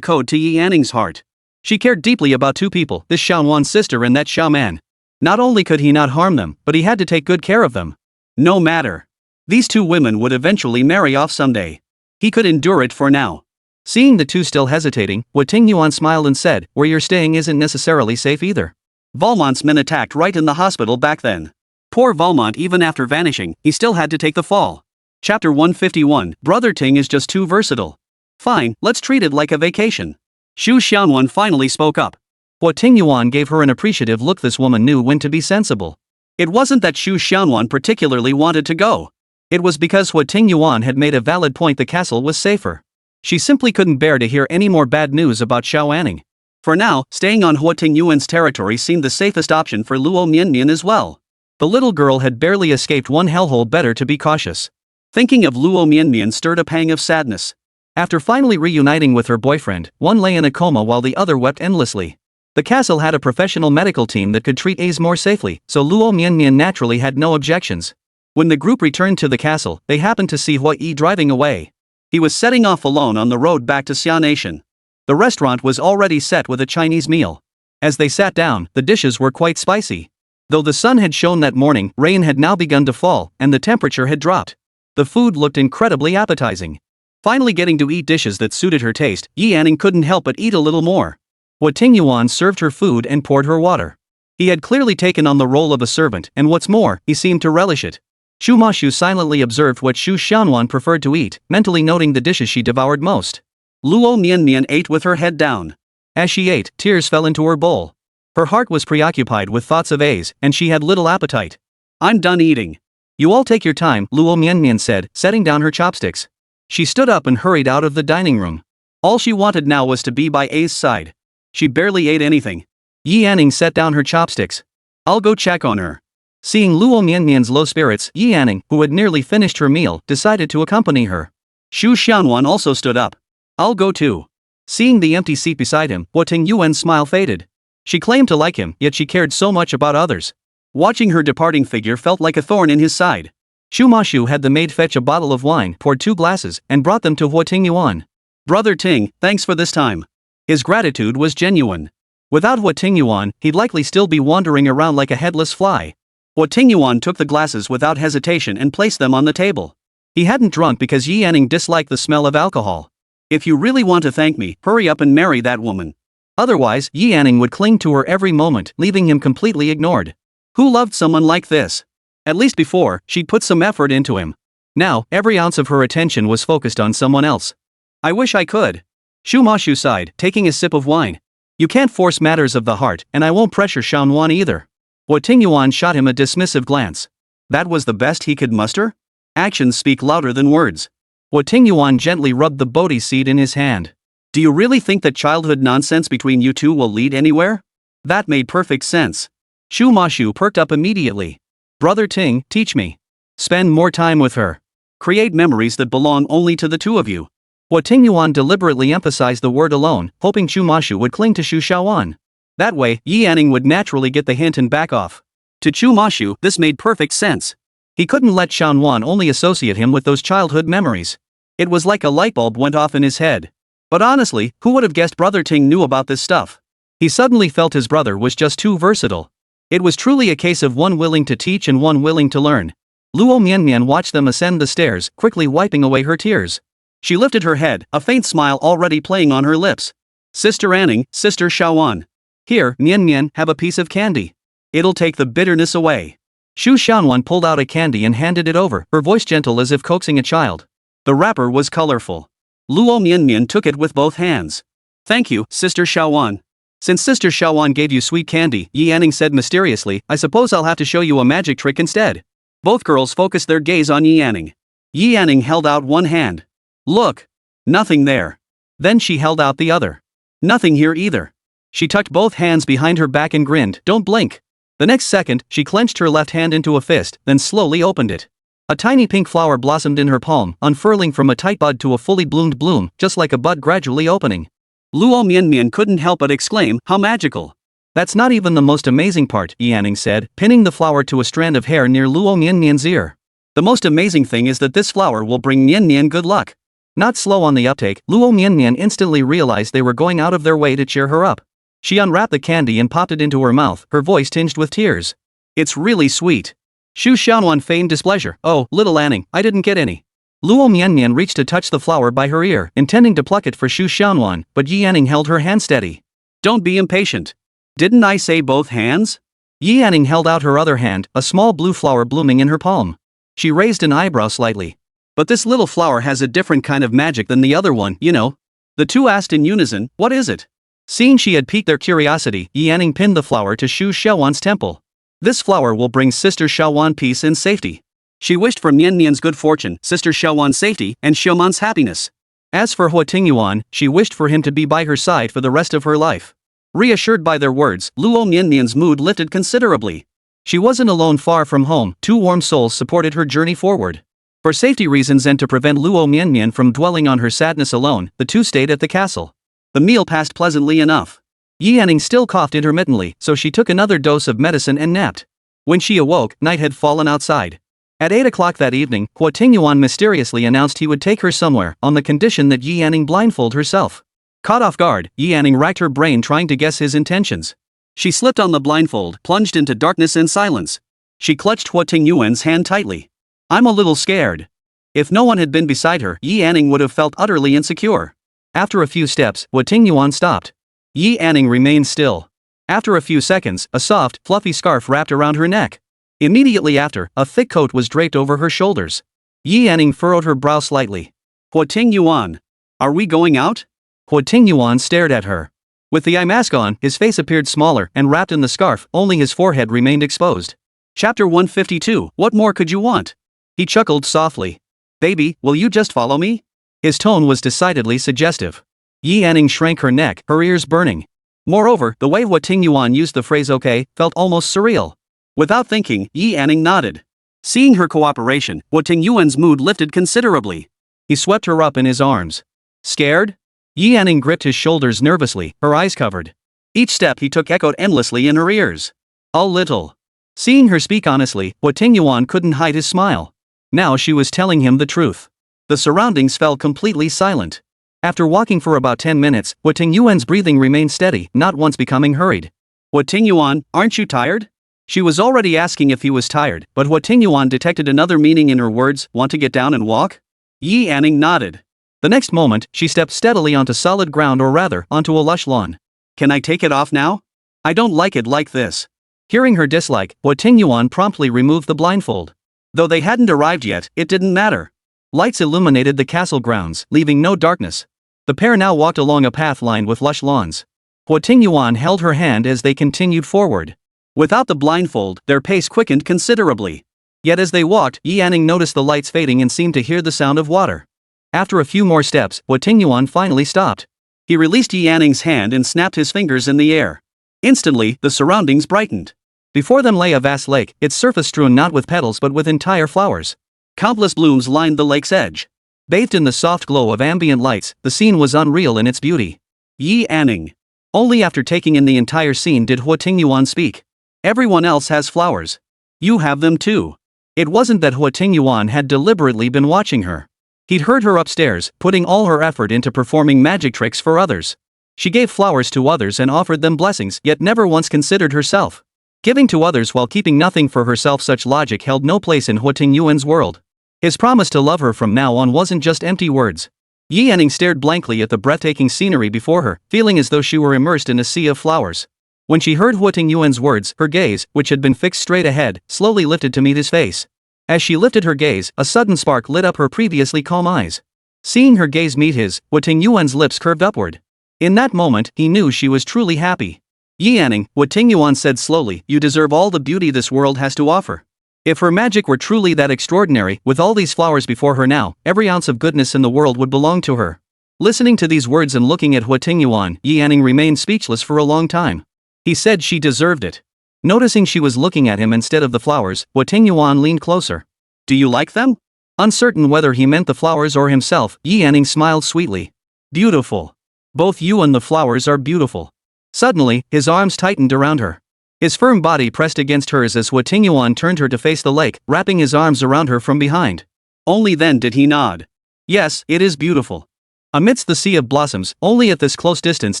code to Yi Anning's heart. She cared deeply about two people, this Xiaowan's sister and that Xiao man. Not only could he not harm them, but he had to take good care of them. No matter. These two women would eventually marry off someday. He could endure it for now. Seeing the two still hesitating, Huo Tingyuan smiled and said, where you're staying isn't necessarily safe either. Valmont's men attacked right in the hospital back then. Poor Valmont, even after vanishing, he still had to take the fall. Chapter 151, Brother Ting is just too versatile. Fine, let's treat it like a vacation. Xu Xiaowan finally spoke up. Huo Tingyuan gave her an appreciative look. This woman knew when to be sensible. It wasn't that Xu Xiaowan particularly wanted to go. It was because Huo Tingyuan had made a valid point. The castle was safer. She simply couldn't bear to hear any more bad news about Xiao Anning. For now, staying on Huo Tingyuan's territory seemed the safest option for Luo Mianmian as well. The little girl had barely escaped one hellhole. Better to be cautious. Thinking of Luo Mianmian stirred a pang of sadness. After finally reuniting with her boyfriend, one lay in a coma while the other wept endlessly. The castle had a professional medical team that could treat A's more safely, so Luo Mianmian naturally had no objections. When the group returned to the castle, they happened to see Hua Yi driving away. He was setting off alone on the road back to Xia Nation. The restaurant was already set with a Chinese meal. As they sat down, the dishes were quite spicy. Though the sun had shone that morning, rain had now begun to fall, and the temperature had dropped. The food looked incredibly appetizing. Finally getting to eat dishes that suited her taste, Yi Anning couldn't help but eat a little more. Huo Tingyuan served her food and poured her water. He had clearly taken on the role of a servant, and what's more, he seemed to relish it. Xu Mashu silently observed what Xu Xiaowan preferred to eat, mentally noting the dishes she devoured most. Luo Mianmian ate with her head down. As she ate, tears fell into her bowl. Her heart was preoccupied with thoughts of A's, and she had little appetite. I'm done eating. You all take your time, Luo Mianmian said, setting down her chopsticks. She stood up and hurried out of the dining room. All she wanted now was to be by A's side. She barely ate anything. Yi Anning set down her chopsticks. I'll go check on her. Seeing Luo Mianmian's low spirits, Yi Anning, who had nearly finished her meal, decided to accompany her. Xu Xiaowan also stood up. I'll go too. Seeing the empty seat beside him, Huo Tingyuan's smile faded. She claimed to like him, yet she cared so much about others. Watching her departing figure felt like a thorn in his side. Xu Mashu had the maid fetch a bottle of wine, poured 2 glasses, and brought them to Huo Tingyuan. Brother Ting, thanks for this time. His gratitude was genuine. Without Huo Tingyuan, he'd likely still be wandering around like a headless fly. Huo Tingyuan took the glasses without hesitation and placed them on the table. He hadn't drunk because Yi Yanning disliked the smell of alcohol. If you really want to thank me, hurry up and marry that woman. Otherwise, Yi Yanning would cling to her every moment, leaving him completely ignored. Who loved someone like this? At least before, she'd put some effort into him. Now, every ounce of her attention was focused on someone else. I wish I could. Shu Mashu sighed, taking a sip of wine. You can't force matters of the heart, and I won't pressure Xiaonuan either. Huo Tingyuan shot him a dismissive glance. That was the best he could muster? Actions speak louder than words. Huo Tingyuan gently rubbed the bodhi seed in his hand. Do you really think that childhood nonsense between you two will lead anywhere? That made perfect sense. Shu Mashu perked up immediately. Brother Ting, teach me. Spend more time with her. Create memories that belong only to the two of you. Huo Tingyuan deliberately emphasized the word alone, hoping Shu Mashu would cling to Shu Xiaoan. That way, Yi Yanning would naturally get the hint and back off. To Chu Mashu, this made perfect sense. He couldn't let Xiaonuan only associate him with those childhood memories. It was like a light bulb went off in his head. But honestly, who would have guessed Brother Ting knew about this stuff? He suddenly felt his brother was just too versatile. It was truly a case of one willing to teach and one willing to learn. Luo Mianmian watched them ascend the stairs, quickly wiping away her tears. She lifted her head, a faint smile already playing on her lips. Sister Anning, Sister Xiaoan. Here, Mian, have a piece of candy. It'll take the bitterness away. Shu Xiaonuan pulled out a candy and handed it over, her voice gentle as if coaxing a child. The wrapper was colorful. Luo Mianmian took it with both hands. Thank you, Sister Xiaoan. Since Sister Xiaoan gave you sweet candy, Yi Yanning said mysteriously, I suppose I'll have to show you a magic trick instead. Both girls focused their gaze on Yi Yanning. Yi Yanning held out one hand. Look. Nothing there. Then she held out the other. Nothing here either. She tucked both hands behind her back and grinned, don't blink. The next second, she clenched her left hand into a fist, then slowly opened it. A tiny pink flower blossomed in her palm, unfurling from a tight bud to a fully bloomed bloom, just like a bud gradually opening. Luo Mianmian couldn't help but exclaim, how magical. That's not even the most amazing part, Yi Yanning said, pinning the flower to a strand of hair near Luo Mianmian's ear. The most amazing thing is that this flower will bring Mianmian good luck. Not slow on the uptake, Luo Mianmian instantly realized they were going out of their way to cheer her up. She unwrapped the candy and popped it into her mouth, her voice tinged with tears. It's really sweet. Shu Xiaonuan feigned displeasure. Oh, little Anning, I didn't get any. Luo Mianmian reached to touch the flower by her ear, intending to pluck it for Shu Xiaonuan, but Yi Yanning held her hand steady. Don't be impatient. Didn't I say both hands? Yi Yanning held out her other hand, a small blue flower blooming in her palm. She raised an eyebrow slightly. But this little flower has a different kind of magic than the other one, you know. The two asked in unison, what is it? Seeing she had piqued their curiosity, Yi Yanning pinned the flower to Shu Xiaowan's temple. This flower will bring Sister Xiaowan peace and safety. She wished for Mianmian's good fortune, Sister Xiaowan's safety, and Xiaoman's happiness. As for Huo Tingyuan, she wished for him to be by her side for the rest of her life. Reassured by their words, Luo Mianmian's mood lifted considerably. She wasn't alone far from home, two warm souls supported her journey forward. For safety reasons and to prevent Luo Mianmian from dwelling on her sadness alone, the two stayed at the castle. The meal passed pleasantly enough. Yi Yanning still coughed intermittently, so she took another dose of medicine and napped. When she awoke, night had fallen outside. At 8 o'clock that evening, Huo Tingyuan mysteriously announced he would take her somewhere, on the condition that Yi Yanning blindfold herself. Caught off guard, Yi Yanning racked her brain trying to guess his intentions. She slipped on the blindfold, plunged into darkness and silence. She clutched Huo Tingyuan's hand tightly. I'm a little scared. If no one had been beside her, Yi Yanning would have felt utterly insecure. After a few steps, Huo Tingyuan stopped. Yi Yanning remained still. After a few seconds, a soft, fluffy scarf wrapped around her neck. Immediately after, a thick coat was draped over her shoulders. Yi Yanning furrowed her brow slightly. Huo Tingyuan. Are we going out? Huo Tingyuan stared at her. With the eye mask on, his face appeared smaller, and wrapped in the scarf, only his forehead remained exposed. Chapter 152, what more could you want? He chuckled softly. Baby, will you just follow me? His tone was decidedly suggestive. Yi Yanning shrank her neck, her ears burning. Moreover, the way Huo Tingyuan used the phrase okay felt almost surreal. Without thinking, Yi Yanning nodded. Seeing her cooperation, Huo Tingyuan's mood lifted considerably. He swept her up in his arms. Scared? Yi Yanning gripped his shoulders nervously, her eyes covered. Each step he took echoed endlessly in her ears. A little. Seeing her speak honestly, Huo Tingyuan couldn't hide his smile. Now she was telling him the truth. The surroundings fell completely silent. After walking for about 10 minutes, Huo Tingyuan's breathing remained steady, not once becoming hurried. Huo Tingyuan, aren't you tired? She was already asking if he was tired, but Huo Tingyuan detected another meaning in her words, want to get down and walk? Yi Anning nodded. The next moment, she stepped steadily onto solid ground, or rather, onto a lush lawn. Can I take it off now? I don't like it like this. Hearing her dislike, Huo Tingyuan promptly removed the blindfold. Though they hadn't arrived yet, it didn't matter. Lights illuminated the castle grounds, leaving no darkness. The pair now walked along a path lined with lush lawns. Huo Tingyuan held her hand as they continued forward. Without the blindfold, their pace quickened considerably. Yet as they walked, Yi Anning noticed the lights fading and seemed to hear the sound of water. After a few more steps, Huo Tingyuan finally stopped. He released Yi Anning's hand and snapped his fingers in the air. Instantly, the surroundings brightened. Before them lay a vast lake, its surface strewn not with petals but with entire flowers. Countless blooms lined the lake's edge. Bathed in the soft glow of ambient lights, the scene was unreal in its beauty. Yi Anning. Only after taking in the entire scene did Huo Tingyuan speak. Everyone else has flowers. You have them too. It wasn't that Huo Tingyuan had deliberately been watching her. He'd heard her upstairs, putting all her effort into performing magic tricks for others. She gave flowers to others and offered them blessings, yet never once considered herself. Giving to others while keeping nothing for herself, such logic held no place in Huo Tingyuan's world. His promise to love her from now on wasn't just empty words. Yi Anning stared blankly at the breathtaking scenery before her, feeling as though she were immersed in a sea of flowers. When she heard Huo Tingyuan's words, her gaze, which had been fixed straight ahead, slowly lifted to meet his face. As she lifted her gaze, a sudden spark lit up her previously calm eyes. Seeing her gaze meet his, Huo Tingyuan's lips curved upward. In that moment, he knew she was truly happy. Yi Anning, Huo Tingyuan said slowly, you deserve all the beauty this world has to offer. If her magic were truly that extraordinary, with all these flowers before her now, every ounce of goodness in the world would belong to her. Listening to these words and looking at Huo Tingyuan, Yi Anning remained speechless for a long time. He said she deserved it. Noticing she was looking at him instead of the flowers, Huo Tingyuan leaned closer. Do you like them? Uncertain whether he meant the flowers or himself, Yi Anning smiled sweetly. Beautiful. Both you and the flowers are beautiful. Suddenly, his arms tightened around her. His firm body pressed against hers as Huo Tingyuan turned her to face the lake, wrapping his arms around her from behind. Only then did he nod. Yes, it is beautiful. Amidst the sea of blossoms, only at this close distance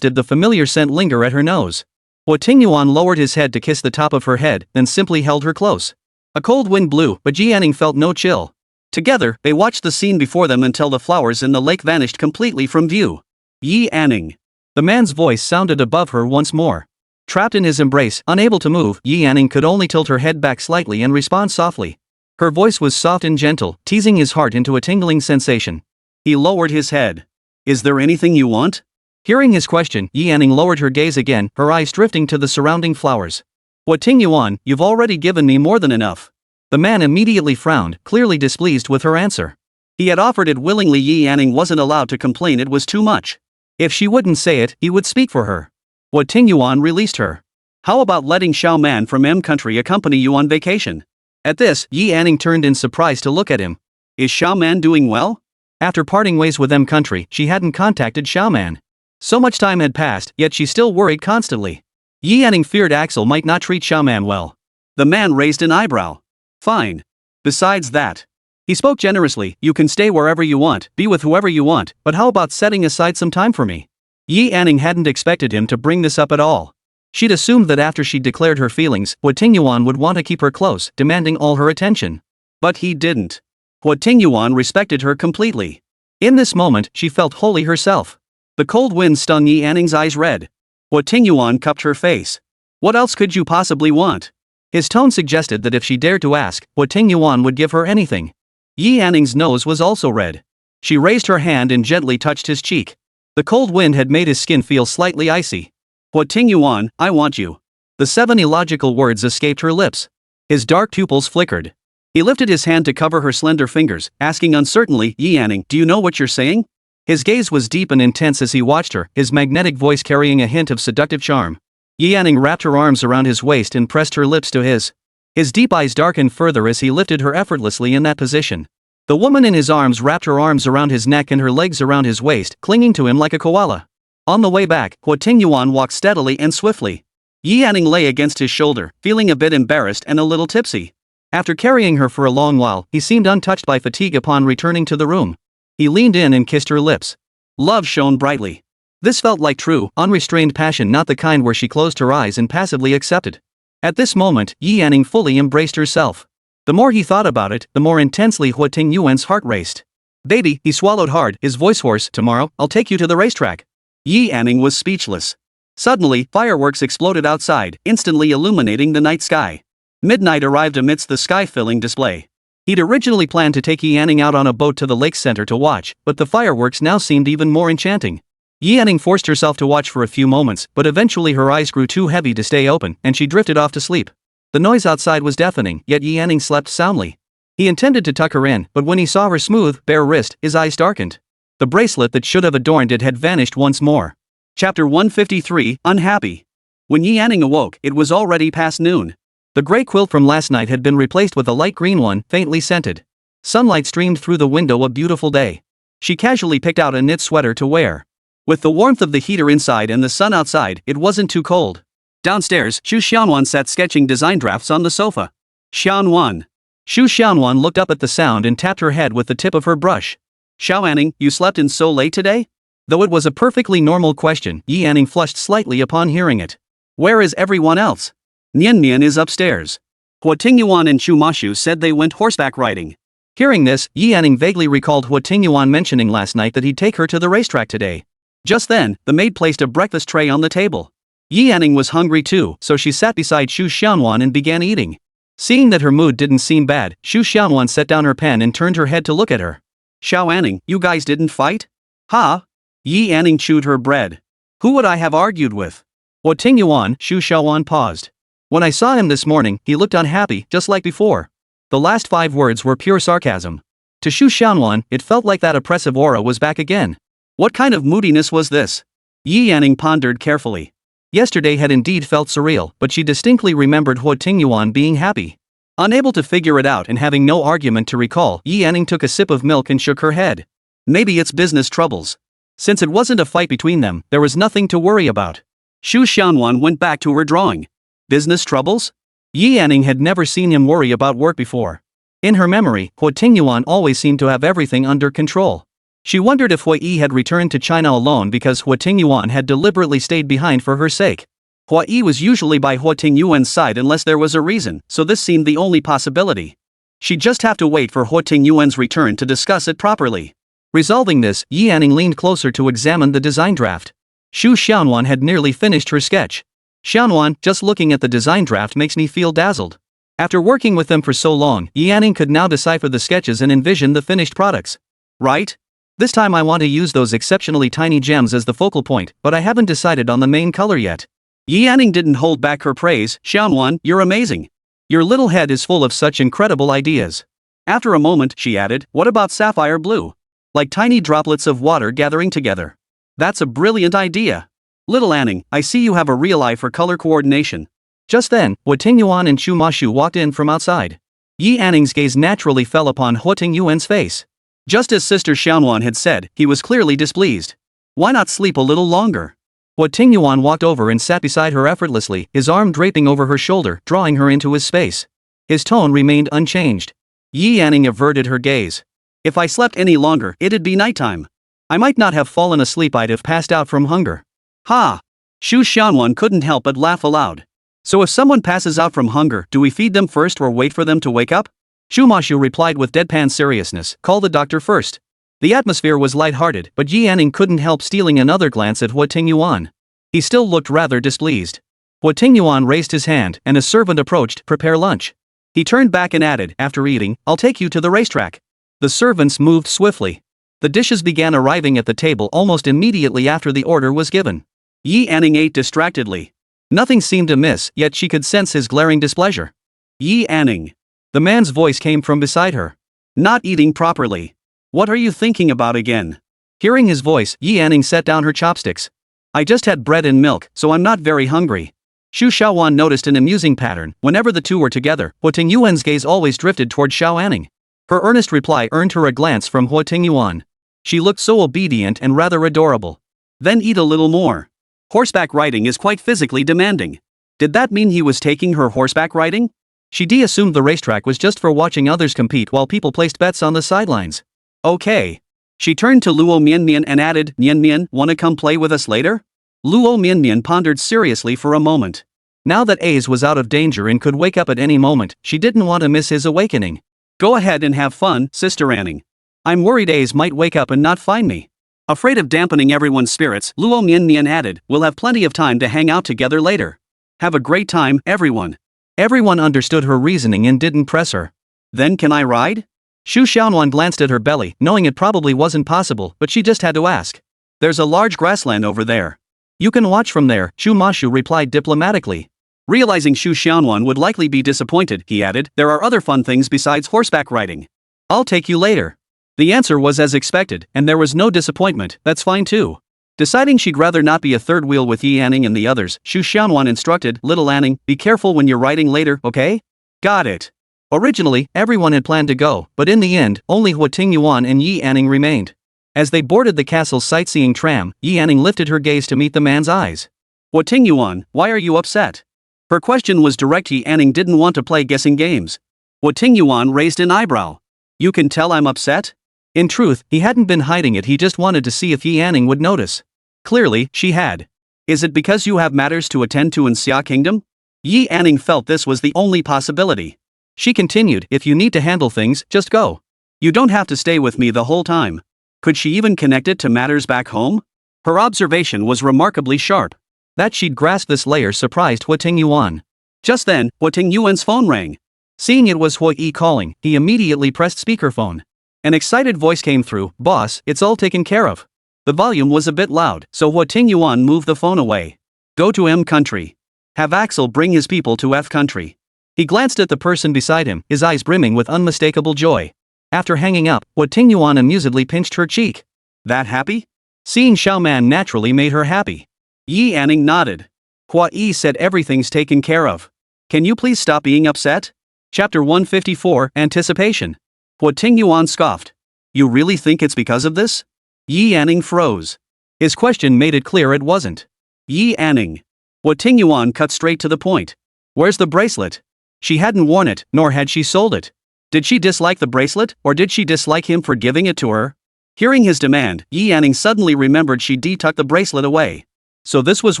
did the familiar scent linger at her nose. Huo Tingyuan lowered his head to kiss the top of her head, then simply held her close. A cold wind blew, but Yi Anning felt no chill. Together, they watched the scene before them until the flowers in the lake vanished completely from view. Yi Anning. The man's voice sounded above her once more. Trapped in his embrace, unable to move, Yi Anning could only tilt her head back slightly and respond softly. Her voice was soft and gentle, teasing his heart into a tingling sensation. He lowered his head. Is there anything you want? Hearing his question, Yi Anning lowered her gaze again, her eyes drifting to the surrounding flowers. Huo Tingyuan, you've already given me more than enough. The man immediately frowned, clearly displeased with her answer. He had offered it willingly. Yi Anning wasn't allowed to complain it was too much. If she wouldn't say it, he would speak for her. Huo Tingyuan released her. How about letting Xiao Man from M Country accompany you on vacation? At this, Yi Anning turned in surprise to look at him. Is Xiao Man doing well? After parting ways with M Country, she hadn't contacted Xiao Man. So much time had passed, yet she still worried constantly. Yi Anning feared Axel might not treat Xiao Man well. The man raised an eyebrow. Fine. Besides that, he spoke generously, you can stay wherever you want, be with whoever you want, but how about setting aside some time for me? Yi Anning hadn't expected him to bring this up at all. She'd assumed that after she'd declared her feelings, Huo Tingyuan would want to keep her close, demanding all her attention. But he didn't. Huo Tingyuan respected her completely. In this moment, she felt wholly herself. The cold wind stung Yi Anning's eyes red. Huo Tingyuan cupped her face. What else could you possibly want? His tone suggested that if she dared to ask, Huo Tingyuan would give her anything. Yi Anning's nose was also red. She raised her hand and gently touched his cheek. The cold wind had made his skin feel slightly icy. Huo Tingyuan, I want you. The 7 illogical words escaped her lips. His dark pupils flickered. He lifted his hand to cover her slender fingers, asking uncertainly, Yi Anning, do you know what you're saying? His gaze was deep and intense as he watched her, his magnetic voice carrying a hint of seductive charm. Yi Anning wrapped her arms around his waist and pressed her lips to his. His deep eyes darkened further as he lifted her effortlessly in that position. The woman in his arms wrapped her arms around his neck and her legs around his waist, clinging to him like a koala. On the way back, Huo Tingyuan walked steadily and swiftly. Yi Anning lay against his shoulder, feeling a bit embarrassed and a little tipsy. After carrying her for a long while, he seemed untouched by fatigue upon returning to the room. He leaned in and kissed her lips. Love shone brightly. This felt like true, unrestrained passion, not the kind where she closed her eyes and passively accepted. At this moment, Yi Yanning fully embraced herself. The more he thought about it, the more intensely Huo Tingyuan's heart raced. Baby, he swallowed hard, his voice hoarse. Tomorrow, I'll take you to the racetrack. Yi Yanning was speechless. Suddenly, fireworks exploded outside, instantly illuminating the night sky. Midnight arrived amidst the sky-filling display. He'd originally planned to take Yi Yanning out on a boat to the lake center to watch, but the fireworks now seemed even more enchanting. Yi Yanning forced herself to watch for a few moments, but eventually her eyes grew too heavy to stay open, and she drifted off to sleep. The noise outside was deafening, yet Yi Yanning slept soundly. He intended to tuck her in, but when he saw her smooth, bare wrist, his eyes darkened. The bracelet that should have adorned it had vanished once more. Chapter 153, Unhappy. When Yi Yanning awoke, it was already past noon. The gray quilt from last night had been replaced with a light green one, faintly scented. Sunlight streamed through the window, a beautiful day. She casually picked out a knit sweater to wear. With the warmth of the heater inside and the sun outside, it wasn't too cold. Downstairs, Xu Xianwan sat sketching design drafts on the sofa. Xianwan. Xu Xianwan looked up at the sound and tapped her head with the tip of her brush. Xiaoanning, you slept in so late today? Though it was a perfectly normal question, Yi Yanning flushed slightly upon hearing it. Where is everyone else? Nian Nian is upstairs. Huo Tingyuan and Chu Mashu said they went horseback riding. Hearing this, Yi Yanning vaguely recalled Huo Tingyuan mentioning last night that he'd take her to the racetrack today. Just then, the maid placed a breakfast tray on the table. Yi Yanning was hungry too, so she sat beside Xu Xianwan and began eating. Seeing that her mood didn't seem bad, Xu Xianwan set down her pen and turned her head to look at her. Xiaoanning, you guys didn't fight? Ha? Yi Yanning chewed her bread. Who would I have argued with? Huo Tingyuan, Xu Xiaowan paused. When I saw him this morning, he looked unhappy, just like before. The last 5 words were pure sarcasm. To Xu Xianwan, it felt like that oppressive aura was back again. What kind of moodiness was this? Yi Yanning pondered carefully. Yesterday had indeed felt surreal, but she distinctly remembered Huo Tingyuan being happy. Unable to figure it out and having no argument to recall, Yi Yanning took a sip of milk and shook her head. Maybe it's business troubles. Since it wasn't a fight between them, there was nothing to worry about. Xu Xianwan went back to her drawing. Business troubles? Yi Yanning had never seen him worry about work before. In her memory, Huo Tingyuan always seemed to have everything under control. She wondered if Huo Yi had returned to China alone because Huo Tingyuan had deliberately stayed behind for her sake. Huo Yi was usually by Huo Tingyuan's side unless there was a reason, so this seemed the only possibility. She'd just have to wait for Huo Tingyuan's return to discuss it properly. Resolving this, Yi Yanning leaned closer to examine the design draft. Xu Xianwan had nearly finished her sketch. Xianwan, just looking at the design draft makes me feel dazzled. After working with them for so long, Yi Yanning could now decipher the sketches and envision the finished products. Right? This time I want to use those exceptionally tiny gems as the focal point, but I haven't decided on the main color yet. Yi Yanning didn't hold back her praise. Xianwan, you're amazing. Your little head is full of such incredible ideas. After a moment, she added, what about sapphire blue? Like tiny droplets of water gathering together. That's a brilliant idea. Little Anning, I see you have a real eye for color coordination. Just then, Huo Tingyuan and Chu Mashu walked in from outside. Yi Yanning's gaze naturally fell upon Huo Tingyuan's face. Just as Sister Xianwan had said, he was clearly displeased. Why not sleep a little longer? Huo Tingyuan walked over and sat beside her effortlessly, his arm draping over her shoulder, drawing her into his space. His tone remained unchanged. Yi Yanning averted her gaze. If I slept any longer, it'd be nighttime. I might not have fallen asleep, I'd have passed out from hunger. Ha! Xu Xianwan couldn't help but laugh aloud. So if someone passes out from hunger, do we feed them first or wait for them to wake up? Xu Mashu replied with deadpan seriousness, call the doctor first. The atmosphere was light-hearted, but Yi Yanning couldn't help stealing another glance at Huo Tingyuan. He still looked rather displeased. Huo Tingyuan raised his hand, and a servant approached, prepare lunch. He turned back and added, after eating, I'll take you to the racetrack. The servants moved swiftly. The dishes began arriving at the table almost immediately after the order was given. Yi Yanning ate distractedly. Nothing seemed amiss, yet she could sense his glaring displeasure. Yi Yanning. The man's voice came from beside her. Not eating properly. What are you thinking about again? Hearing his voice, Yi Yanning set down her chopsticks. I just had bread and milk, so I'm not very hungry. Xu Xiaowan noticed an amusing pattern. Whenever the two were together, Huo Tingyuan's gaze always drifted toward Xiaoanning. Her earnest reply earned her a glance from Huo Tingyuan. She looked so obedient and rather adorable. Then eat a little more. Horseback riding is quite physically demanding. Did that mean he was taking her horseback riding? She assumed the racetrack was just for watching others compete while people placed bets on the sidelines. Okay. She turned to Luo Mianmian and added, Mianmian, wanna come play with us later? Luo Mianmian pondered seriously for a moment. Now that Ace was out of danger and could wake up at any moment, she didn't want to miss his awakening. Go ahead and have fun, Sister Anning. I'm worried Ace might wake up and not find me. Afraid of dampening everyone's spirits, Luo Mianmian added, we'll have plenty of time to hang out together later. Have a great time, everyone. Everyone understood her reasoning and didn't press her. Then can I ride? Shu Xiaonuan glanced at her belly, knowing it probably wasn't possible, but she just had to ask. There's a large grassland over there. You can watch from there, Shu Mashu replied diplomatically. Realizing Shu Xiaonuan would likely be disappointed, he added, there are other fun things besides horseback riding. I'll take you later. The answer was as expected, and there was no disappointment, that's fine too. Deciding she'd rather not be a third wheel with Yi Anning and the others, Shu Xiaonuan instructed, Little Anning, be careful when you're riding later, okay? Got it. Originally, everyone had planned to go, but in the end, only Huo Tingyuan and Yi Anning remained. As they boarded the castle's sightseeing tram, Yi Anning lifted her gaze to meet the man's eyes. Huo Tingyuan, why are you upset? Her question was direct. Yi Anning didn't want to play guessing games. Huo Tingyuan raised an eyebrow. You can tell I'm upset? In truth, he hadn't been hiding it, he just wanted to see if Yi Anning would notice. Clearly, she had. Is it because you have matters to attend to in Xia Kingdom? Yi Anning felt this was the only possibility. She continued, if you need to handle things, just go. You don't have to stay with me the whole time. Could she even connect it to matters back home? Her observation was remarkably sharp. That she'd grasped this layer surprised Huo Tingyuan. Just then, Huo Tingyuan's phone rang. Seeing it was Huo Yi calling, he immediately pressed speakerphone. An excited voice came through, boss, it's all taken care of. The volume was a bit loud, so Huo Tingyuan moved the phone away. Go to M country. Have Axel bring his people to F country. He glanced at the person beside him, his eyes brimming with unmistakable joy. After hanging up, Huo Tingyuan amusedly pinched her cheek. That happy? Seeing Xiaoman naturally made her happy. Yi Anning nodded. Hua Yi said everything's taken care of. Can you please stop being upset? Chapter 154, Anticipation. Huo Tingyuan scoffed. You really think it's because of this? Yi Anning froze. His question made it clear it wasn't. Yi Anning. Huo Tingyuan cut straight to the point. Where's the bracelet? She hadn't worn it, nor had she sold it. Did she dislike the bracelet, or did she dislike him for giving it to her? Hearing his demand, Yi Anning suddenly remembered she'd tucked the bracelet away. So this was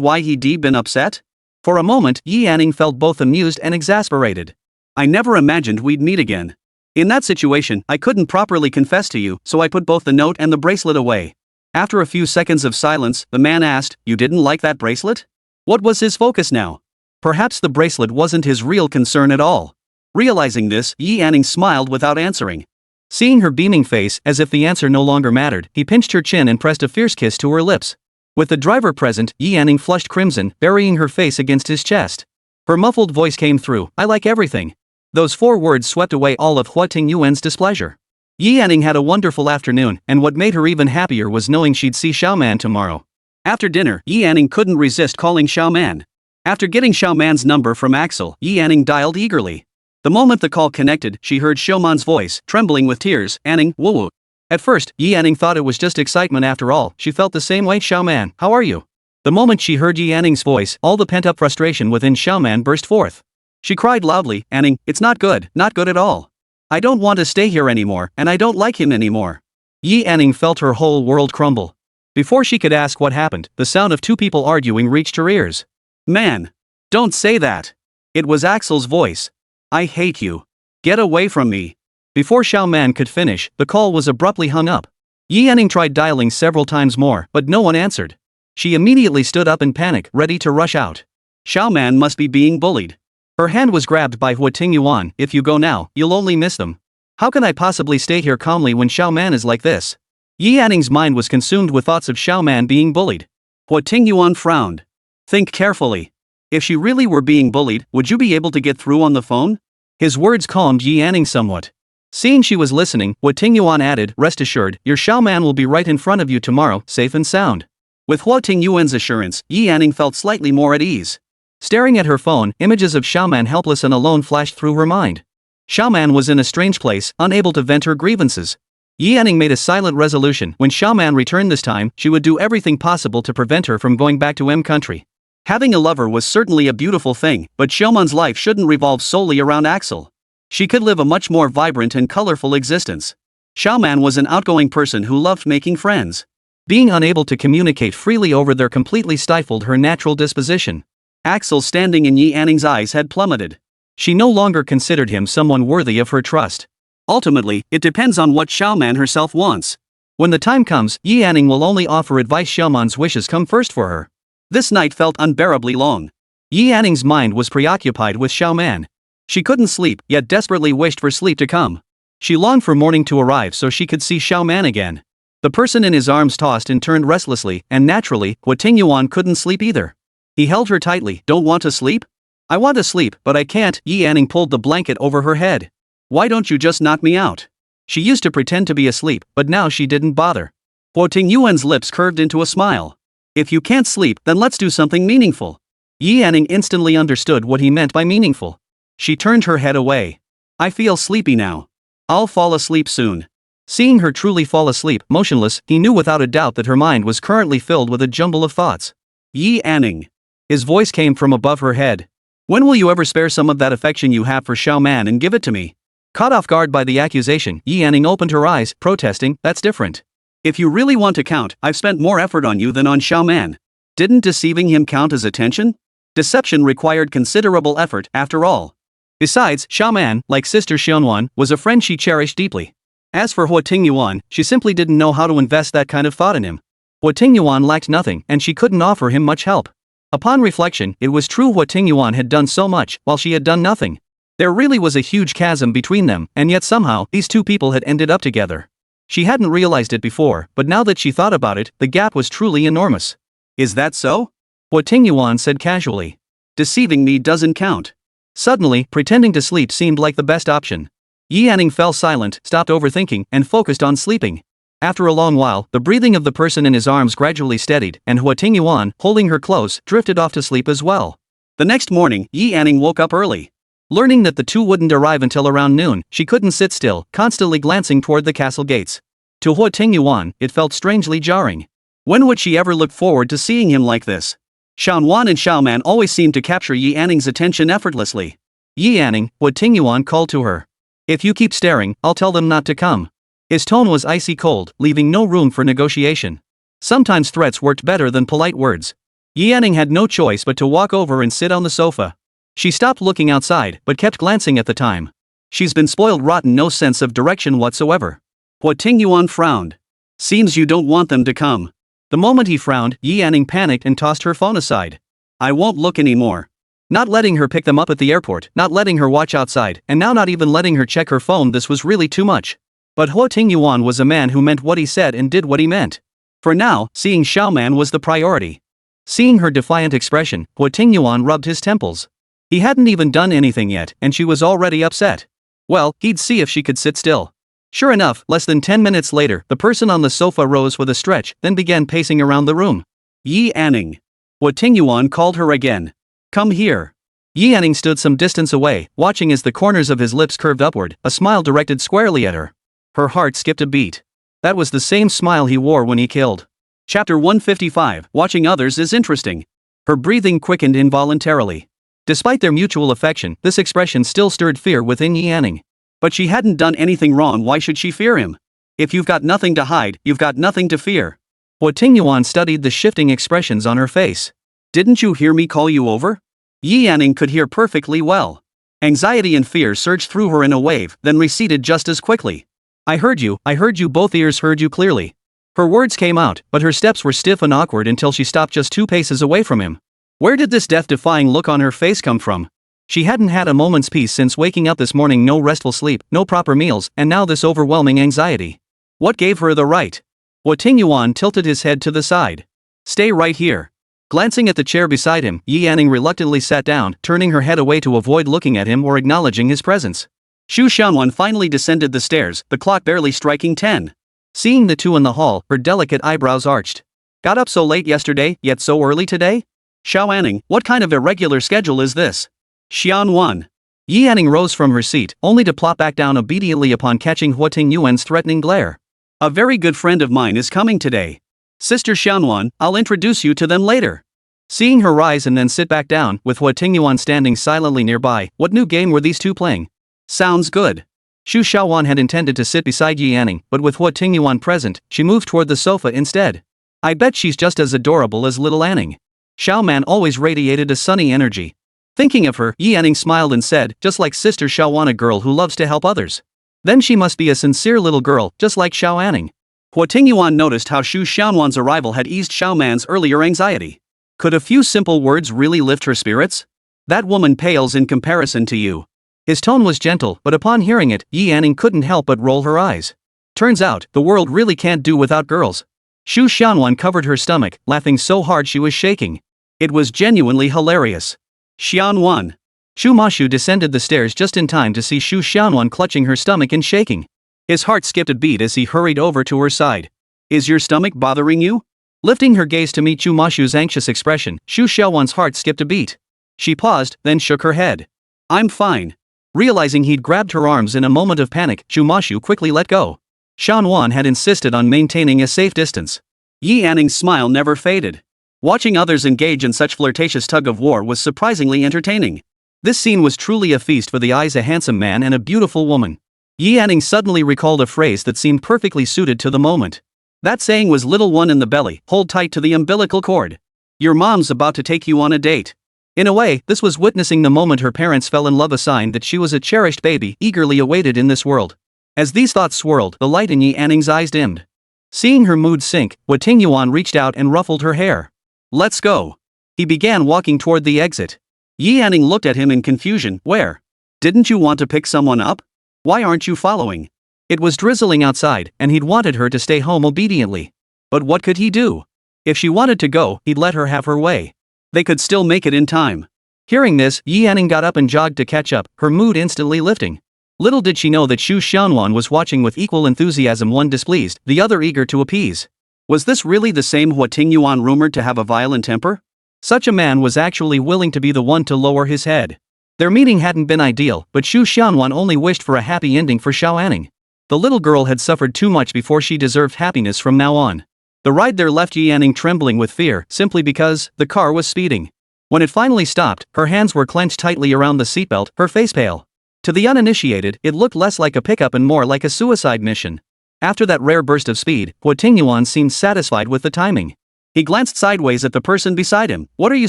why he'd been upset? For a moment, Yi Anning felt both amused and exasperated. I never imagined we'd meet again. In that situation, I couldn't properly confess to you, so I put both the note and the bracelet away. After a few seconds of silence, the man asked, you didn't like that bracelet? What was his focus now? Perhaps the bracelet wasn't his real concern at all. Realizing this, Yi Anning smiled without answering. Seeing her beaming face, as if the answer no longer mattered, he pinched her chin and pressed a fierce kiss to her lips. With the driver present, Yi Anning flushed crimson, burying her face against his chest. Her muffled voice came through, I like everything. Those 4 words swept away all of Huo Tingyuan's displeasure. Yi Anning had a wonderful afternoon, and what made her even happier was knowing she'd see Xiaoman tomorrow. After dinner, Yi Anning couldn't resist calling Xiaoman. After getting Xiaoman's number from Axel, Yi Anning dialed eagerly. The moment the call connected, she heard Xiaoman's voice, trembling with tears, Anning, woo. At first, Yi Anning thought it was just excitement after all, she felt the same way. Xiaoman, how are you? The moment she heard Yi Anning's voice, all the pent-up frustration within Xiaoman burst forth. She cried loudly, Anning, it's not good at all. I don't want to stay here anymore, and I don't like him anymore. Yi Anning felt her whole world crumble. Before she could ask what happened, the sound of 2 people arguing reached her ears. Man! Don't say that! It was Axel's voice. I hate you. Get away from me. Before Xiaoman could finish, the call was abruptly hung up. Yi Anning tried dialing several times more, but no one answered. She immediately stood up in panic, ready to rush out. Xiaoman must be being bullied. Her hand was grabbed by Huo Tingyuan. If you go now, you'll only miss them. How can I possibly stay here calmly when Xiaoman is like this? Yi Anning's mind was consumed with thoughts of Xiaoman being bullied. Huo Tingyuan frowned. Think carefully. If she really were being bullied, would you be able to get through on the phone? His words calmed Yi Anning somewhat. Seeing she was listening, Huo Tingyuan added, rest assured, your Xiaoman will be right in front of you tomorrow, safe and sound. With Huo Tingyuan's assurance, Yi Anning felt slightly more at ease. Staring at her phone, images of Xiaoman helpless and alone flashed through her mind. Xiaoman was in a strange place, unable to vent her grievances. Yi Anning made a silent resolution, when Xiaoman returned this time, she would do everything possible to prevent her from going back to M country. Having a lover was certainly a beautiful thing, but Xiaoman's life shouldn't revolve solely around Axel. She could live a much more vibrant and colorful existence. Xiaoman was an outgoing person who loved making friends. Being unable to communicate freely over there completely stifled her natural disposition. Axel standing in Yi Anning's eyes had plummeted. She no longer considered him someone worthy of her trust. Ultimately, it depends on what Xiaoman herself wants. When the time comes, Yi Anning will only offer advice. Xiaoman's wishes come first for her. This night felt unbearably long. Yi Anning's mind was preoccupied with Xiaoman. She couldn't sleep, yet desperately wished for sleep to come. She longed for morning to arrive so she could see Xiaoman again. The person in his arms tossed and turned restlessly, and naturally, Huo Tingyuan couldn't sleep either. He held her tightly. Don't want to sleep? I want to sleep, but I can't. Yi Anning pulled the blanket over her head. Why don't you just knock me out? She used to pretend to be asleep, but now she didn't bother. Huo Tingyuan's lips curved into a smile. If you can't sleep, then let's do something meaningful. Yi Anning instantly understood what he meant by meaningful. She turned her head away. I feel sleepy now. I'll fall asleep soon. Seeing her truly fall asleep, motionless, he knew without a doubt that her mind was currently filled with a jumble of thoughts. Yi Anning. His voice came from above her head. When will you ever spare some of that affection you have for Xiaoman and give it to me? Caught off guard by the accusation, Yi Anning opened her eyes, protesting, that's different. If you really want to count, I've spent more effort on you than on Xiaoman. Didn't deceiving him count as attention? Deception required considerable effort, after all. Besides, Xiaoman, like sister Xianwan, was a friend she cherished deeply. As for Huo Tingyuan, she simply didn't know how to invest that kind of thought in him. Huo Tingyuan lacked nothing, and she couldn't offer him much help. Upon reflection, it was true Huo Tingyuan had done so much, while she had done nothing. There really was a huge chasm between them, and yet somehow, these two people had ended up together. She hadn't realized it before, but now that she thought about it, the gap was truly enormous. Is that so? Huo Tingyuan said casually. Deceiving me doesn't count. Suddenly, pretending to sleep seemed like the best option. Yi Anning fell silent, stopped overthinking, and focused on sleeping. After a long while, the breathing of the person in his arms gradually steadied, and Huo Tingyuan, holding her close, drifted off to sleep as well. The next morning, Yi Anning woke up early. Learning that the two wouldn't arrive until around noon, she couldn't sit still, constantly glancing toward the castle gates. To Huo Tingyuan, it felt strangely jarring. When would she ever look forward to seeing him like this? Xiaoman and Xiaoman always seemed to capture Yi Anning's attention effortlessly. Yi Anning, Huo Tingyuan called to her. If you keep staring, I'll tell them not to come. His tone was icy cold, leaving no room for negotiation. Sometimes threats worked better than polite words. Yi Anning had no choice but to walk over and sit on the sofa. She stopped looking outside, but kept glancing at the time. She's been spoiled rotten, no sense of direction whatsoever. Huo Tingyuan frowned. Seems you don't want them to come. The moment he frowned, Yi Anning panicked and tossed her phone aside. I won't look anymore. Not letting her pick them up at the airport, not letting her watch outside, and now not even letting her check her phone, this was really too much. But Huo Tingyuan was a man who meant what he said and did what he meant. For now, seeing Xiaoman was the priority. Seeing her defiant expression, Huo Tingyuan rubbed his temples. He hadn't even done anything yet, and she was already upset. Well, he'd see if she could sit still. Sure enough, less than 10 minutes later, the person on the sofa rose with a stretch, then began pacing around the room. Yi Anning. Huo Tingyuan called her again. Come here. Yi Anning stood some distance away, watching as the corners of his lips curved upward, a smile directed squarely at her. Her heart skipped a beat. That was the same smile he wore when he killed. Chapter 155, Watching Others is Interesting. Her breathing quickened involuntarily. Despite their mutual affection, this expression still stirred fear within Yi Anning. But she hadn't done anything wrong, why should she fear him? If you've got nothing to hide, you've got nothing to fear. Huo Tingyuan studied the shifting expressions on her face. Didn't you hear me call you over? Yi Anning could hear perfectly well. Anxiety and fear surged through her in a wave, then receded just as quickly. I heard you, both ears heard you clearly. Her words came out, but her steps were stiff and awkward until she stopped just 2 paces away from him. Where did this death-defying look on her face come from? She hadn't had a moment's peace since waking up this morning, no restful sleep, no proper meals, and now this overwhelming anxiety. What gave her the right? Huo Tingyuan tilted his head to the side. Stay right here. Glancing at the chair beside him, Yi Anning reluctantly sat down, turning her head away to avoid looking at him or acknowledging his presence. Xu Xianwan finally descended the stairs, the clock barely striking 10. Seeing the two in the hall, her delicate eyebrows arched. Got up so late yesterday, yet so early today? Xiao Anning, what kind of irregular schedule is this? Xianwan. Yi Anning rose from her seat, only to plop back down obediently upon catching Huo Tingyuan's threatening glare. A very good friend of mine is coming today. Sister Xianwan, I'll introduce you to them later. Seeing her rise and then sit back down, with Huo Tingyuan standing silently nearby, what new game were these two playing? Sounds good. Xu Xiaowan had intended to sit beside Yi Anning, but with Huo Tingyuan present, she moved toward the sofa instead. I bet she's just as adorable as little Anning. Xiaoman always radiated a sunny energy. Thinking of her, Yi Anning smiled and said, just like Sister Xiaowan, a girl who loves to help others. Then she must be a sincere little girl, just like Xiao Anning. Huo Tingyuan noticed how Xu Xiaowan's arrival had eased Xiaoman's earlier anxiety. Could a few simple words really lift her spirits? That woman pales in comparison to you. His tone was gentle, but upon hearing it, Yi Anning couldn't help but roll her eyes. Turns out, the world really can't do without girls. Xu Xiaowan covered her stomach, laughing so hard she was shaking. It was genuinely hilarious. Xiaowan. Xu Mashu descended the stairs just in time to see Xu Xiaowan clutching her stomach and shaking. His heart skipped a beat as he hurried over to her side. Is your stomach bothering you? Lifting her gaze to meet Xu Mashu's anxious expression, Xu Xiaowan's heart skipped a beat. She paused, then shook her head. I'm fine. Realizing he'd grabbed her arms in a moment of panic, Xu Mashu quickly let go. Xiaowan had insisted on maintaining a safe distance. Yi Anning's smile never faded. Watching others engage in such flirtatious tug-of-war was surprisingly entertaining. This scene was truly a feast for the eyes, a handsome man and a beautiful woman. Yi Anning suddenly recalled a phrase that seemed perfectly suited to the moment. That saying was, little one in the belly, hold tight to the umbilical cord. Your mom's about to take you on a date. In a way, this was witnessing the moment her parents fell in love, a sign that she was a cherished baby, eagerly awaited in this world. As these thoughts swirled, the light in Yi Anning's eyes dimmed. Seeing her mood sink, Huo Tingyuan reached out and ruffled her hair. Let's go. He began walking toward the exit. Yi Anning looked at him in confusion. Where? Didn't you want to pick someone up? Why aren't you following? It was drizzling outside, and he'd wanted her to stay home obediently. But what could he do? If she wanted to go, he'd let her have her way. They could still make it in time. Hearing this, Yi Anning got up and jogged to catch up, her mood instantly lifting. Little did she know that Xu Xiaowan was watching with equal enthusiasm, one displeased, the other eager to appease. Was this really the same Huo Tingyuan rumored to have a violent temper? Such a man was actually willing to be the one to lower his head. Their meeting hadn't been ideal, but Xu Xiaowan only wished for a happy ending for Xiao Anning. The little girl had suffered too much before she deserved happiness from now on. The ride there left Yi Anning trembling with fear, simply because the car was speeding. When it finally stopped, her hands were clenched tightly around the seatbelt, her face pale. To the uninitiated, it looked less like a pickup and more like a suicide mission. After that rare burst of speed, Huo Tingyuan seemed satisfied with the timing. He glanced sideways at the person beside him. What are you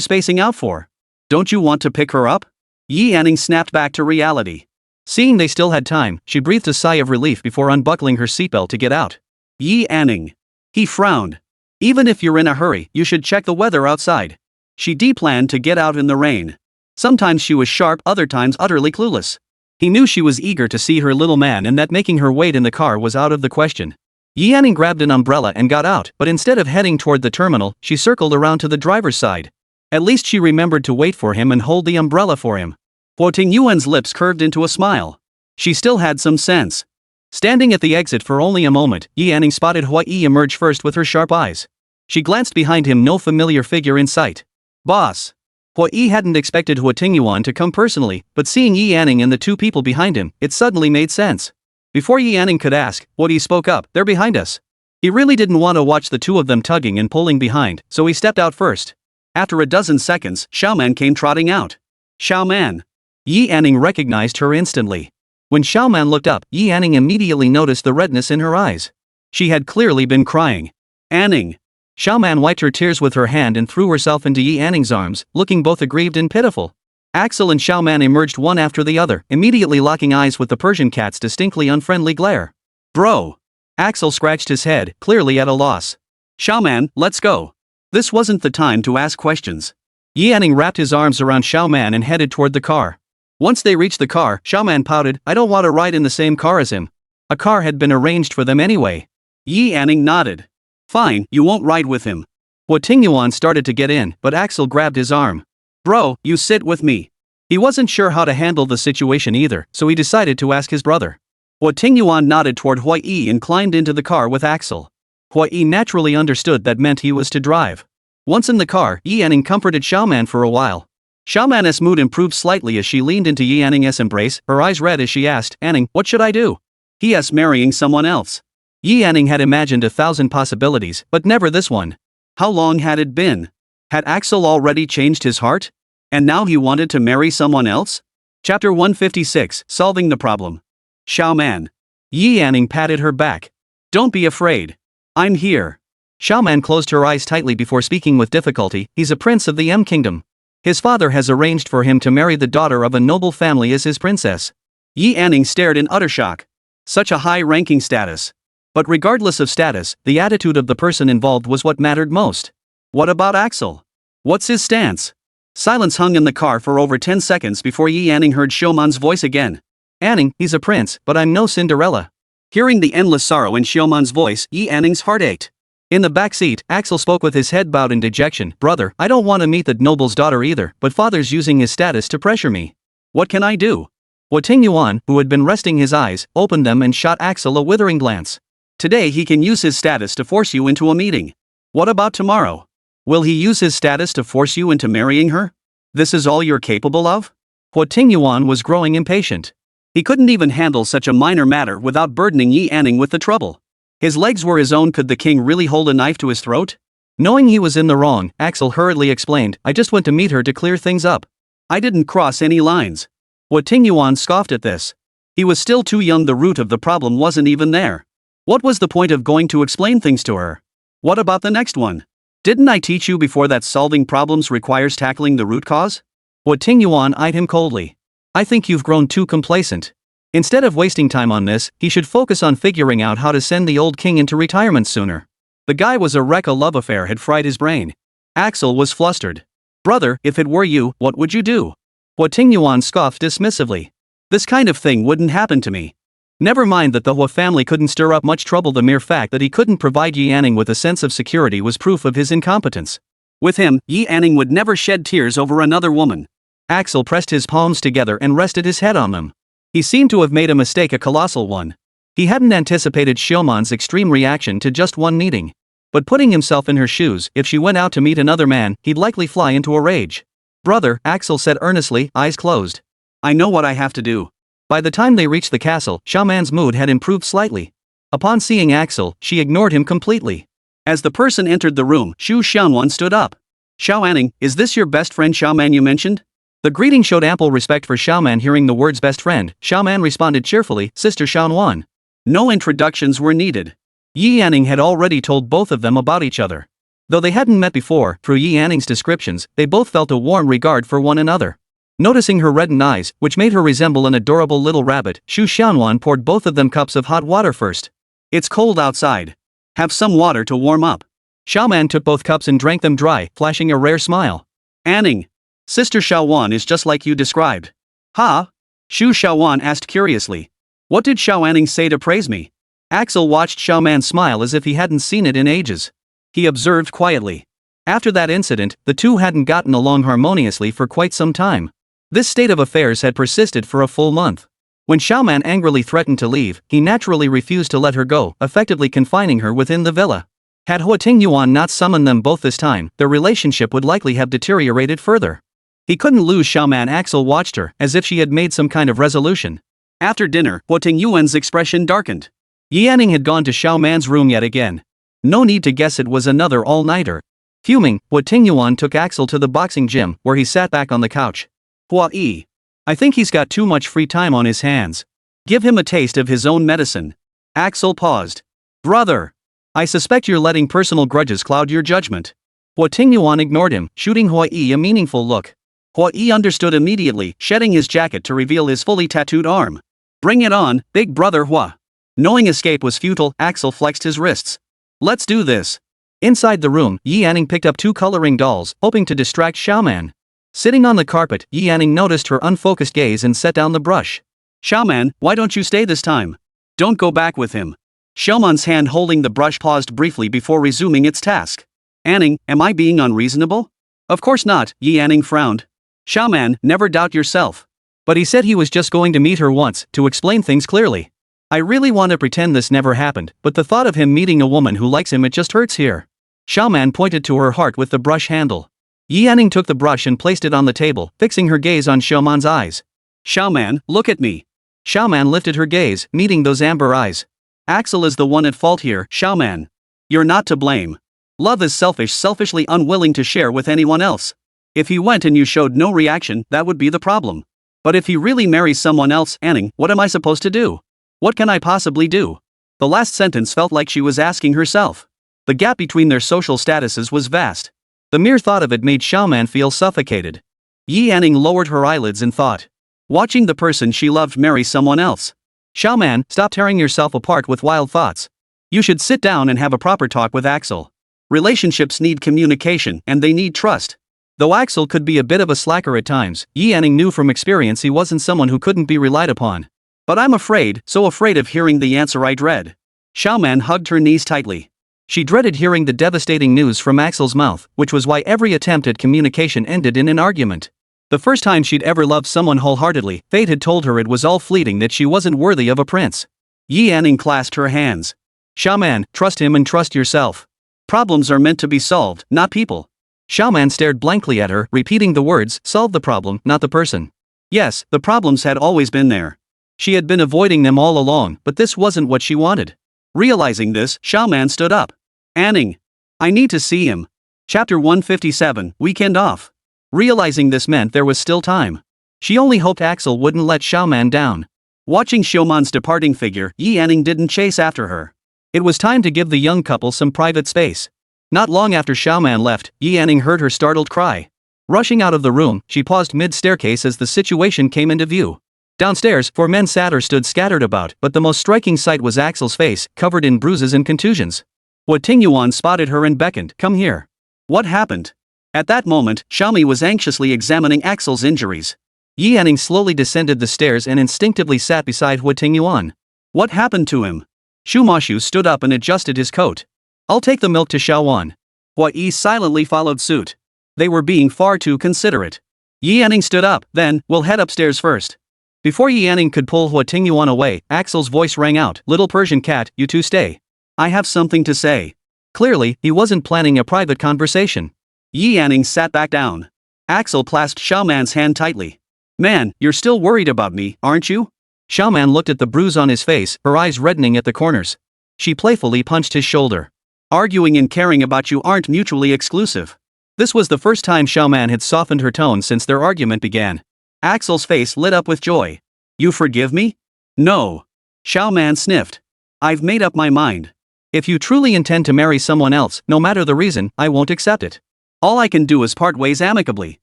spacing out for? Don't you want to pick her up? Yi Anning snapped back to reality. Seeing they still had time, she breathed a sigh of relief before unbuckling her seatbelt to get out. Yi Anning. He frowned. Even if you're in a hurry, you should check the weather outside. She planned to get out in the rain. Sometimes she was sharp, other times utterly clueless. He knew she was eager to see her little man and that making her wait in the car was out of the question. Yi Anning grabbed an umbrella and got out, but instead of heading toward the terminal, she circled around to the driver's side. At least she remembered to wait for him and hold the umbrella for him. Huo Tingyuan's lips curved into a smile. She still had some sense. Standing at the exit for only a moment, Yi Anning spotted Huo Yi emerge first with her sharp eyes. She glanced behind him, no familiar figure in sight. Boss. Huo Yi hadn't expected Huo Tingyuan to come personally, but seeing Yi Anning and the two people behind him, it suddenly made sense. Before Yi Anning could ask, Huo Yi spoke up, they're behind us. He really didn't want to watch the two of them tugging and pulling behind, so he stepped out first. After a dozen seconds, Xiaoman came trotting out. Xiaoman. Yi Anning recognized her instantly. When Xiaoman looked up, Yi Anning immediately noticed the redness in her eyes. She had clearly been crying. Anning. Xiaoman wiped her tears with her hand and threw herself into Yi Anning's arms, looking both aggrieved and pitiful. Axel and Xiaoman emerged one after the other, immediately locking eyes with the Persian cat's distinctly unfriendly glare. Bro. Axel scratched his head, clearly at a loss. Xiaoman, let's go. This wasn't the time to ask questions. Yi Anning wrapped his arms around Xiaoman and headed toward the car. Once they reached the car, Xiaoman pouted, I don't want to ride in the same car as him. A car had been arranged for them anyway. Yi Anning nodded. Fine, you won't ride with him. Huo Tingyuan started to get in, but Axel grabbed his arm. Bro, you sit with me. He wasn't sure how to handle the situation either, so he decided to ask his brother. Huo Tingyuan nodded toward Huo Yi and climbed into the car with Axel. Huo Yi naturally understood that meant he was to drive. Once in the car, Yi Anning comforted Xiaoman for a while. Xiaoman's mood improved slightly as she leaned into Yi Anning's embrace, her eyes red as she asked, Anning, what should I do? He marrying someone else. Yi Anning had imagined 1,000 possibilities, but never this one. How long had it been? Had Axel already changed his heart? And now he wanted to marry someone else? Chapter 156, Solving the Problem. Xiaoman. Yi Yanning patted her back. Don't be afraid. I'm here. Xiaoman closed her eyes tightly before speaking with difficulty. He's a prince of the M Kingdom. His father has arranged for him to marry the daughter of a noble family as his princess. Yi Yanning stared in utter shock. Such a high-ranking status. But regardless of status, the attitude of the person involved was what mattered most. What about Axel? What's his stance? Silence hung in the car for over 10 seconds before Yi Yanning heard Xiaoman's voice again. Anning, he's a prince, but I'm no Cinderella. Hearing the endless sorrow in Xiaoman's voice, Yi Yanning's heart ached. In the back seat, Axel spoke with his head bowed in dejection. Brother, I don't want to meet the noble's daughter either, but father's using his status to pressure me. What can I do? Huo Tingyuan, who had been resting his eyes, opened them and shot Axel a withering glance. Today he can use his status to force you into a meeting. What about tomorrow? Will he use his status to force you into marrying her? This is all you're capable of? Huo Tingyuan was growing impatient. He couldn't even handle such a minor matter without burdening Yi Yanning with the trouble. His legs were his own. Could the king really hold a knife to his throat? Knowing he was in the wrong, Axel hurriedly explained, I just went to meet her to clear things up. I didn't cross any lines. Huo Tingyuan scoffed at this. He was still too young. The root of the problem wasn't even there. What was the point of going to explain things to her? What about the next one? Didn't I teach you before that solving problems requires tackling the root cause? Huo Tingyuan eyed him coldly. I think you've grown too complacent. Instead of wasting time on this, he should focus on figuring out how to send the old king into retirement sooner. The guy was a wreck. A love affair had fried his brain. Axel was flustered. Brother, if it were you, what would you do? Huo Tingyuan scoffed dismissively. This kind of thing wouldn't happen to me. Never mind that the Huo family couldn't stir up much trouble. The mere fact that he couldn't provide Yi Yanning with a sense of security was proof of his incompetence. With him, Yi Yanning would never shed tears over another woman. Axel pressed his palms together and rested his head on them. He seemed to have made a mistake, a colossal one. He hadn't anticipated Xiaoman's extreme reaction to just one meeting. But putting himself in her shoes, if she went out to meet another man, he'd likely fly into a rage. Brother, Axel said earnestly, eyes closed. I know what I have to do. By the time they reached the castle, Xiaoman's mood had improved slightly. Upon seeing Axel, she ignored him completely. As the person entered the room, Xu Xiaoman stood up. Xiaoman, is this your best friend Xiaoman you mentioned? The greeting showed ample respect for Xiaoman. Hearing the words best friend, Xiaoman responded cheerfully, Sister Xiaoman. No introductions were needed. Yi Yanning had already told both of them about each other. Though they hadn't met before, through Yi Yanning's descriptions, they both felt a warm regard for one another. Noticing her reddened eyes, which made her resemble an adorable little rabbit, Xu Xiaoman poured both of them cups of hot water first. It's cold outside. Have some water to warm up. Xiaoman took both cups and drank them dry, flashing a rare smile. Anning. Sister Xiaowan is just like you described. Huh? Xu Xiaowan asked curiously. What did Xiaoanning say to praise me? Axel watched Xiaoman smile as if he hadn't seen it in ages. He observed quietly. After that incident, the two hadn't gotten along harmoniously for quite some time. This state of affairs had persisted for a full month. When Xiaoman angrily threatened to leave, he naturally refused to let her go, effectively confining her within the villa. Had Huo Tingyuan not summoned them both this time, their relationship would likely have deteriorated further. He couldn't lose Xiaoman. Axel watched her, as if she had made some kind of resolution. After dinner, Huo Tingyuan's expression darkened. Yi Yanning had gone to Xiaoman's room yet again. No need to guess, it was another all-nighter. Fuming, Huo Tingyuan took Axel to the boxing gym, where he sat back on the couch. Hua Yi. I think he's got too much free time on his hands. Give him a taste of his own medicine. Axel paused. Brother. I suspect you're letting personal grudges cloud your judgment. Huo Tingyuan ignored him, shooting Hua Yi a meaningful look. Hua Yi understood immediately, shedding his jacket to reveal his fully tattooed arm. Bring it on, big brother Hua. Knowing escape was futile, Axel flexed his wrists. Let's do this. Inside the room, Yi Yanning picked up two coloring dolls, hoping to distract Xiaoman. Sitting on the carpet, Yi Yanning noticed her unfocused gaze and set down the brush. Xiaoman, why don't you stay this time? Don't go back with him. Xiaoman's hand holding the brush paused briefly before resuming its task. Anning, am I being unreasonable? Of course not, Yi Yanning frowned. Xiaoman, never doubt yourself. But he said he was just going to meet her once, to explain things clearly. I really want to pretend this never happened, but the thought of him meeting a woman who likes him, it just hurts here. Xiaoman pointed to her heart with the brush handle. Yi Yanning took the brush and placed it on the table, fixing her gaze on Xiaoman's eyes. Xiaoman, look at me. Xiaoman lifted her gaze, meeting those amber eyes. Axel is the one at fault here, Xiaoman. You're not to blame. Love is selfish, selfishly unwilling to share with anyone else. If he went and you showed no reaction, that would be the problem. But if he really marries someone else, Anning, what am I supposed to do? What can I possibly do? The last sentence felt like she was asking herself. The gap between their social statuses was vast. The mere thought of it made Xiaoman feel suffocated. Yi Anning lowered her eyelids in thought. Watching the person she loved marry someone else. Xiaoman, stop tearing yourself apart with wild thoughts. You should sit down and have a proper talk with Axel. Relationships need communication and they need trust. Though Axel could be a bit of a slacker at times, Yi Anning knew from experience he wasn't someone who couldn't be relied upon. But I'm afraid, so afraid of hearing the answer I dread. Xiaoman hugged her knees tightly. She dreaded hearing the devastating news from Axel's mouth, which was why every attempt at communication ended in an argument. The first time she'd ever loved someone wholeheartedly, fate had told her it was all fleeting, that she wasn't worthy of a prince. Yi Anning clasped her hands. Xiaoman, trust him and trust yourself. Problems are meant to be solved, not people. Xiaoman stared blankly at her, repeating the words, solve the problem, not the person. Yes, the problems had always been there. She had been avoiding them all along, but this wasn't what she wanted. Realizing this, Xiaoman stood up. Anning. I need to see him. Chapter 157, Weekend Off. Realizing this meant there was still time. She only hoped Axel wouldn't let Xiaoman down. Watching Xiaoman's departing figure, Yi Anning didn't chase after her. It was time to give the young couple some private space. Not long after Xiaoman left, Yi Anning heard her startled cry. Rushing out of the room, she paused mid-staircase as the situation came into view. Downstairs, 4 men sat or stood scattered about, but the most striking sight was Axel's face, covered in bruises and contusions. Huo Tingyuan spotted her and beckoned, come here. What happened? At that moment, Xiaomi was anxiously examining Axel's injuries. Yi Anning slowly descended the stairs and instinctively sat beside Huo Tingyuan. What happened to him? Shumashu stood up and adjusted his coat. I'll take the milk to Xiaowan. Hua Yi silently followed suit. They were being far too considerate. Yi Anning stood up, then, we'll head upstairs first. Before Yi Anning could pull Huo Tingyuan away, Axel's voice rang out, little Persian cat, you two stay. I have something to say. Clearly, he wasn't planning a private conversation. Yi Anning sat back down. Axel clasped Xiaoman's hand tightly. Man, you're still worried about me, aren't you? Xiaoman looked at the bruise on his face, her eyes reddening at the corners. She playfully punched his shoulder. Arguing and caring about you aren't mutually exclusive. This was the first time Xiaoman had softened her tone since their argument began. Axel's face lit up with joy. You forgive me? No. Xiaoman sniffed. I've made up my mind. If you truly intend to marry someone else, no matter the reason, I won't accept it. All I can do is part ways amicably.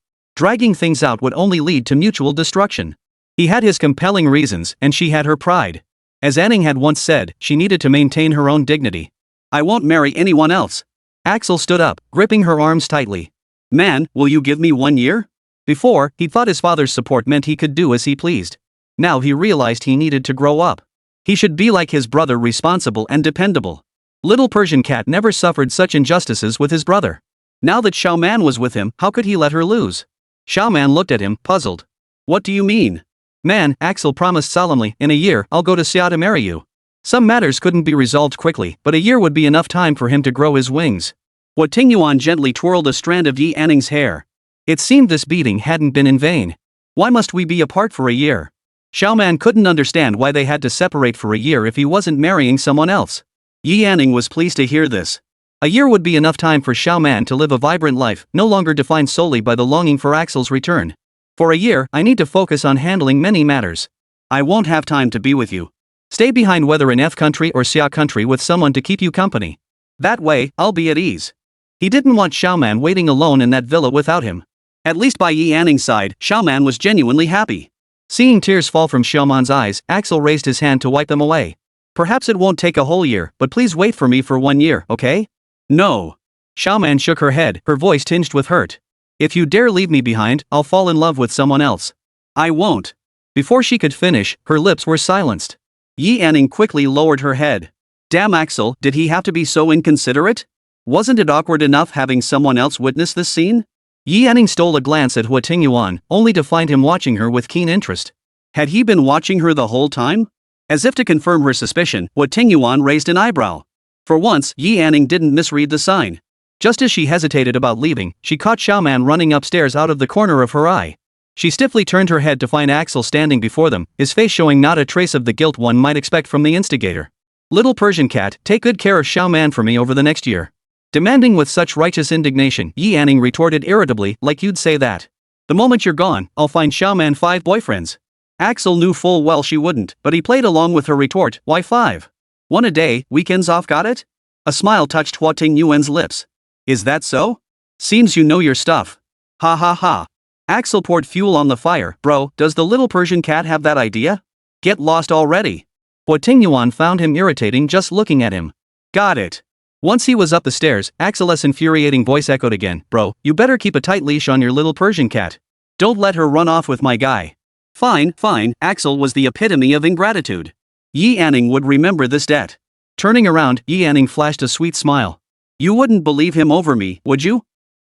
Dragging things out would only lead to mutual destruction. He had his compelling reasons, and she had her pride. As Anning had once said, she needed to maintain her own dignity. I won't marry anyone else. Axel stood up, gripping her arms tightly. Man, will you give me 1 year? Before, he thought his father's support meant he could do as he pleased. Now he realized he needed to grow up. He should be like his brother, responsible and dependable. Little Persian cat never suffered such injustices with his brother. Now that Xiaoman was with him, how could he let her lose? Xiaoman looked at him, puzzled. What do you mean? Man, Axel promised solemnly, in a year, I'll go to Xia to marry you. Some matters couldn't be resolved quickly, but a year would be enough time for him to grow his wings. Huo Tingyuan gently twirled a strand of Yi Anning's hair. It seemed this beating hadn't been in vain. Why must we be apart for a year? Xiaoman couldn't understand why they had to separate for a year if he wasn't marrying someone else. Yi Anning was pleased to hear this. A year would be enough time for Xiaoman to live a vibrant life, no longer defined solely by the longing for Axel's return. For a year, I need to focus on handling many matters. I won't have time to be with you. Stay behind, whether in F country or Xia country, with someone to keep you company. That way, I'll be at ease. He didn't want Xiaoman waiting alone in that villa without him. At least by Yi Anning's side, Xiaoman was genuinely happy. Seeing tears fall from Xiaoman's eyes, Axel raised his hand to wipe them away. Perhaps it won't take a whole year, but please wait for me for 1 year, okay? No. Xiaoman shook her head, her voice tinged with hurt. If you dare leave me behind, I'll fall in love with someone else. I won't. Before she could finish, her lips were silenced. Yi Anning quickly lowered her head. Damn Axel, did he have to be so inconsiderate? Wasn't it awkward enough having someone else witness this scene? Yi Anning stole a glance at Huo Tingyuan, only to find him watching her with keen interest. Had he been watching her the whole time? As if to confirm her suspicion, Huo Tingyuan raised an eyebrow. For once, Yi Anning didn't misread the sign. Just as she hesitated about leaving, she caught Xiaoman running upstairs out of the corner of her eye. She stiffly turned her head to find Axel standing before them, his face showing not a trace of the guilt one might expect from the instigator. Little Persian cat, take good care of Xiaoman for me over the next year. Demanding with such righteous indignation, Yi Anning retorted irritably, like you'd say that. The moment you're gone, I'll find Xiaoman 5 boyfriends. Axel knew full well she wouldn't, but he played along with her retort, why 5? 1 a day, weekends off, got it? A smile touched Huo Tingyuan's lips. Is that so? Seems you know your stuff. Ha ha ha. Axel poured fuel on the fire. Bro, does the little Persian cat have that idea? Get lost already. Huo Tingyuan found him irritating just looking at him. Got it. Once he was up the stairs, Axel's infuriating voice echoed again. Bro, you better keep a tight leash on your little Persian cat. Don't let her run off with my guy. Fine, fine. Axel was the epitome of ingratitude. Yi Anning would remember this debt. Turning around, Yi Anning flashed a sweet smile. You wouldn't believe him over me, would you?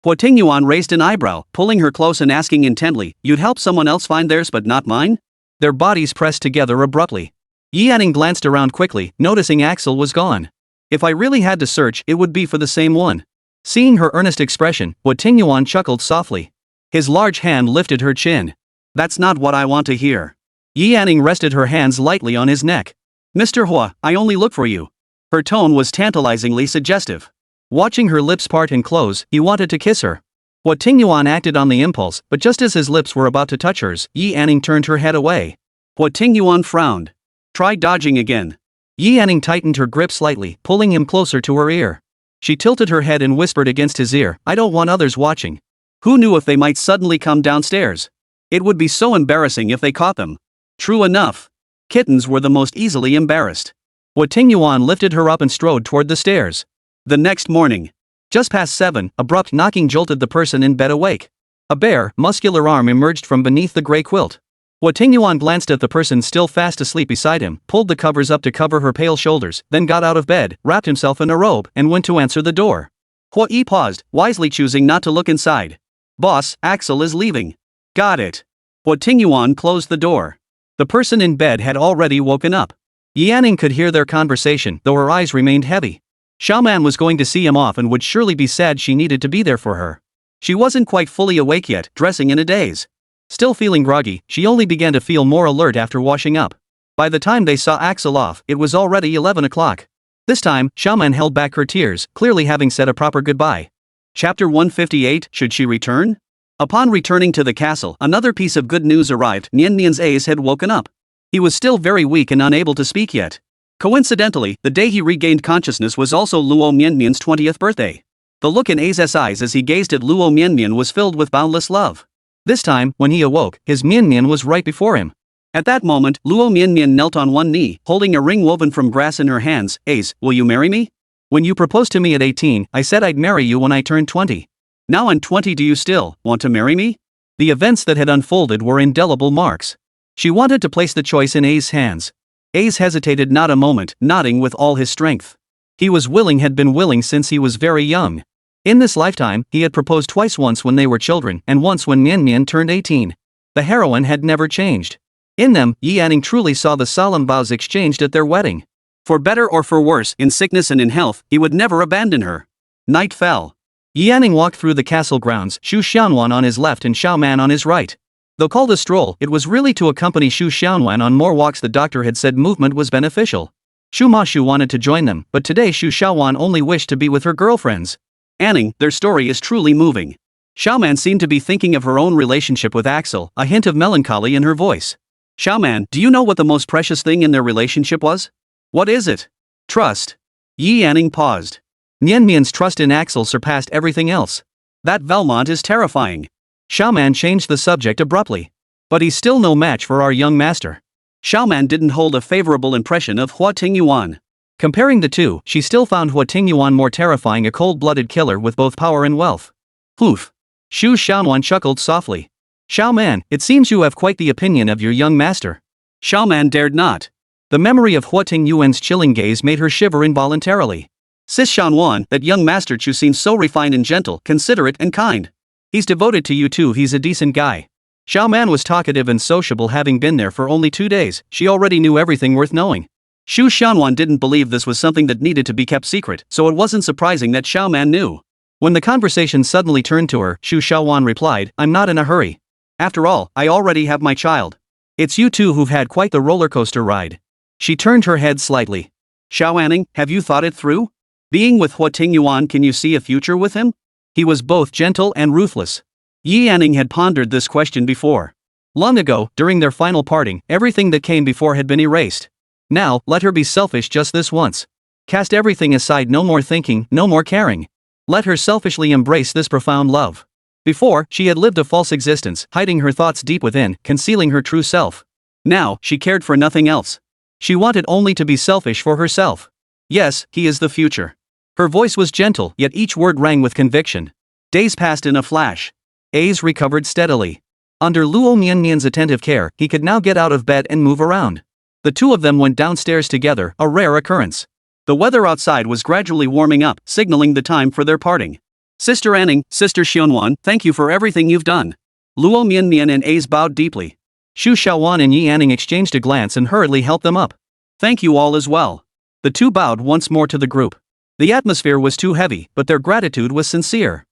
Huo Tingyuan raised an eyebrow, pulling her close and asking intently, you'd help someone else find theirs but not mine? Their bodies pressed together abruptly. Yi Anning glanced around quickly, noticing Axel was gone. If I really had to search, it would be for the same one. Seeing her earnest expression, Huo Tingyuan chuckled softly. His large hand lifted her chin. That's not what I want to hear. Yi Anning rested her hands lightly on his neck. Mr. Huo, I only look for you. Her tone was tantalizingly suggestive. Watching her lips part and close, he wanted to kiss her. Huo Tingyuan acted on the impulse, but just as his lips were about to touch hers, Yi Anning turned her head away. Huo Tingyuan frowned. Try dodging again. Yi Anning tightened her grip slightly, pulling him closer to her ear. She tilted her head and whispered against his ear, I don't want others watching. Who knew if they might suddenly come downstairs? It would be so embarrassing if they caught them. True enough. Kittens were the most easily embarrassed. Huo Tingyuan lifted her up and strode toward the stairs. The next morning. Just past 7, abrupt knocking jolted the person in bed awake. A bare, muscular arm emerged from beneath the gray quilt. Huo Tingyuan glanced at the person still fast asleep beside him, pulled the covers up to cover her pale shoulders, then got out of bed, wrapped himself in a robe, and went to answer the door. Huo Yi paused, wisely choosing not to look inside. Boss, Axel is leaving. Got it. Huo Tingyuan closed the door. The person in bed had already woken up. Yi Anning could hear their conversation, though her eyes remained heavy. Xiaoman was going to see him off and would surely be sad she needed to be there for her. She wasn't quite fully awake yet, dressing in a daze. Still feeling groggy, she only began to feel more alert after washing up. By the time they saw Axel off, it was already 11 o'clock. This time, Xiaoman held back her tears, clearly having said a proper goodbye. Chapter 158, Should she return? Upon returning to the castle, another piece of good news arrived. Nian's ace had woken up. He was still very weak and unable to speak yet. Coincidentally, the day he regained consciousness was also Luo Mianmian's 20th birthday. The look in A's eyes as he gazed at Luo Mianmian was filled with boundless love. This time, when he awoke, his Mianmian was right before him. At that moment, Luo Mianmian knelt on one knee, holding a ring woven from grass in her hands. Ace, will you marry me? When you proposed to me at 18, I said I'd marry you when I turned 20. Now I'm 20, do you still want to marry me? The events that had unfolded were indelible marks. She wanted to place the choice in A's hands. Ace hesitated not a moment, nodding with all his strength. He was willing, had been willing since he was very young. In this lifetime, he had proposed twice, once when they were children, and once when Mianmian turned 18. The heroine had never changed. In them, Yi Anning truly saw the solemn vows exchanged at their wedding. For better or for worse, in sickness and in health, he would never abandon her. Night fell. Yi Anning walked through the castle grounds, Shu Xiaonan on his left and Xiaoman on his right. Though called a stroll, it was really to accompany Shu Xiaonan on more walks. The doctor had said movement was beneficial. Shu Mashu wanted to join them, but today Shu Xiaonan only wished to be with her girlfriends. Anning, their story is truly moving. Xiaoman seemed to be thinking of her own relationship with Axel, a hint of melancholy in her voice. Xiaoman, do you know what the most precious thing in their relationship was? What is it? Trust. Yi Anning paused. Mianmian's trust in Axel surpassed everything else. That Velmont is terrifying. Xiaoman changed the subject abruptly. But he's still no match for our young master. Xiaoman didn't hold a favorable impression of Huo Tingyuan. Comparing the two, she still found Huo Tingyuan more terrifying, a cold-blooded killer with both power and wealth. Hoof. Shu Xiaonan chuckled softly. Xiaoman, it seems you have quite the opinion of your young master. Xiaoman dared not. The memory of Huo Tingyuan's chilling gaze made her shiver involuntarily. Sis Xiaonan, that young Master Chu seems so refined and gentle, considerate and kind. He's devoted to you too, he's a decent guy. Xiaoman was talkative and sociable, having been there for only 2 days. She already knew everything worth knowing. Shu Xiaonan didn't believe this was something that needed to be kept secret, so it wasn't surprising that Xiaoman knew. When the conversation suddenly turned to her, Shu Xiaonan replied, I'm not in a hurry. After all, I already have my child. It's you two who've had quite the roller coaster ride. She turned her head slightly. Xiaoanning, have you thought it through? Being with Huo Tingyuan, can you see a future with him? He was both gentle and ruthless. Yi Anning had pondered this question before. Long ago, during their final parting, everything that came before had been erased. Now, let her be selfish just this once. Cast everything aside, no more thinking, no more caring. Let her selfishly embrace this profound love. Before, she had lived a false existence, hiding her thoughts deep within, concealing her true self. Now, she cared for nothing else. She wanted only to be selfish for herself. Yes, he is the future. Her voice was gentle, yet each word rang with conviction. Days passed in a flash. A's recovered steadily. Under Luo Mianmian's attentive care, he could now get out of bed and move around. The two of them went downstairs together, a rare occurrence. The weather outside was gradually warming up, signaling the time for their parting. Sister Anning, Sister Xianwan, thank you for everything you've done. Luo Mianmian and A's bowed deeply. Xu Xiaowan and Yi Anning exchanged a glance and hurriedly helped them up. Thank you all as well. The two bowed once more to the group. The atmosphere was too heavy, but their gratitude was sincere.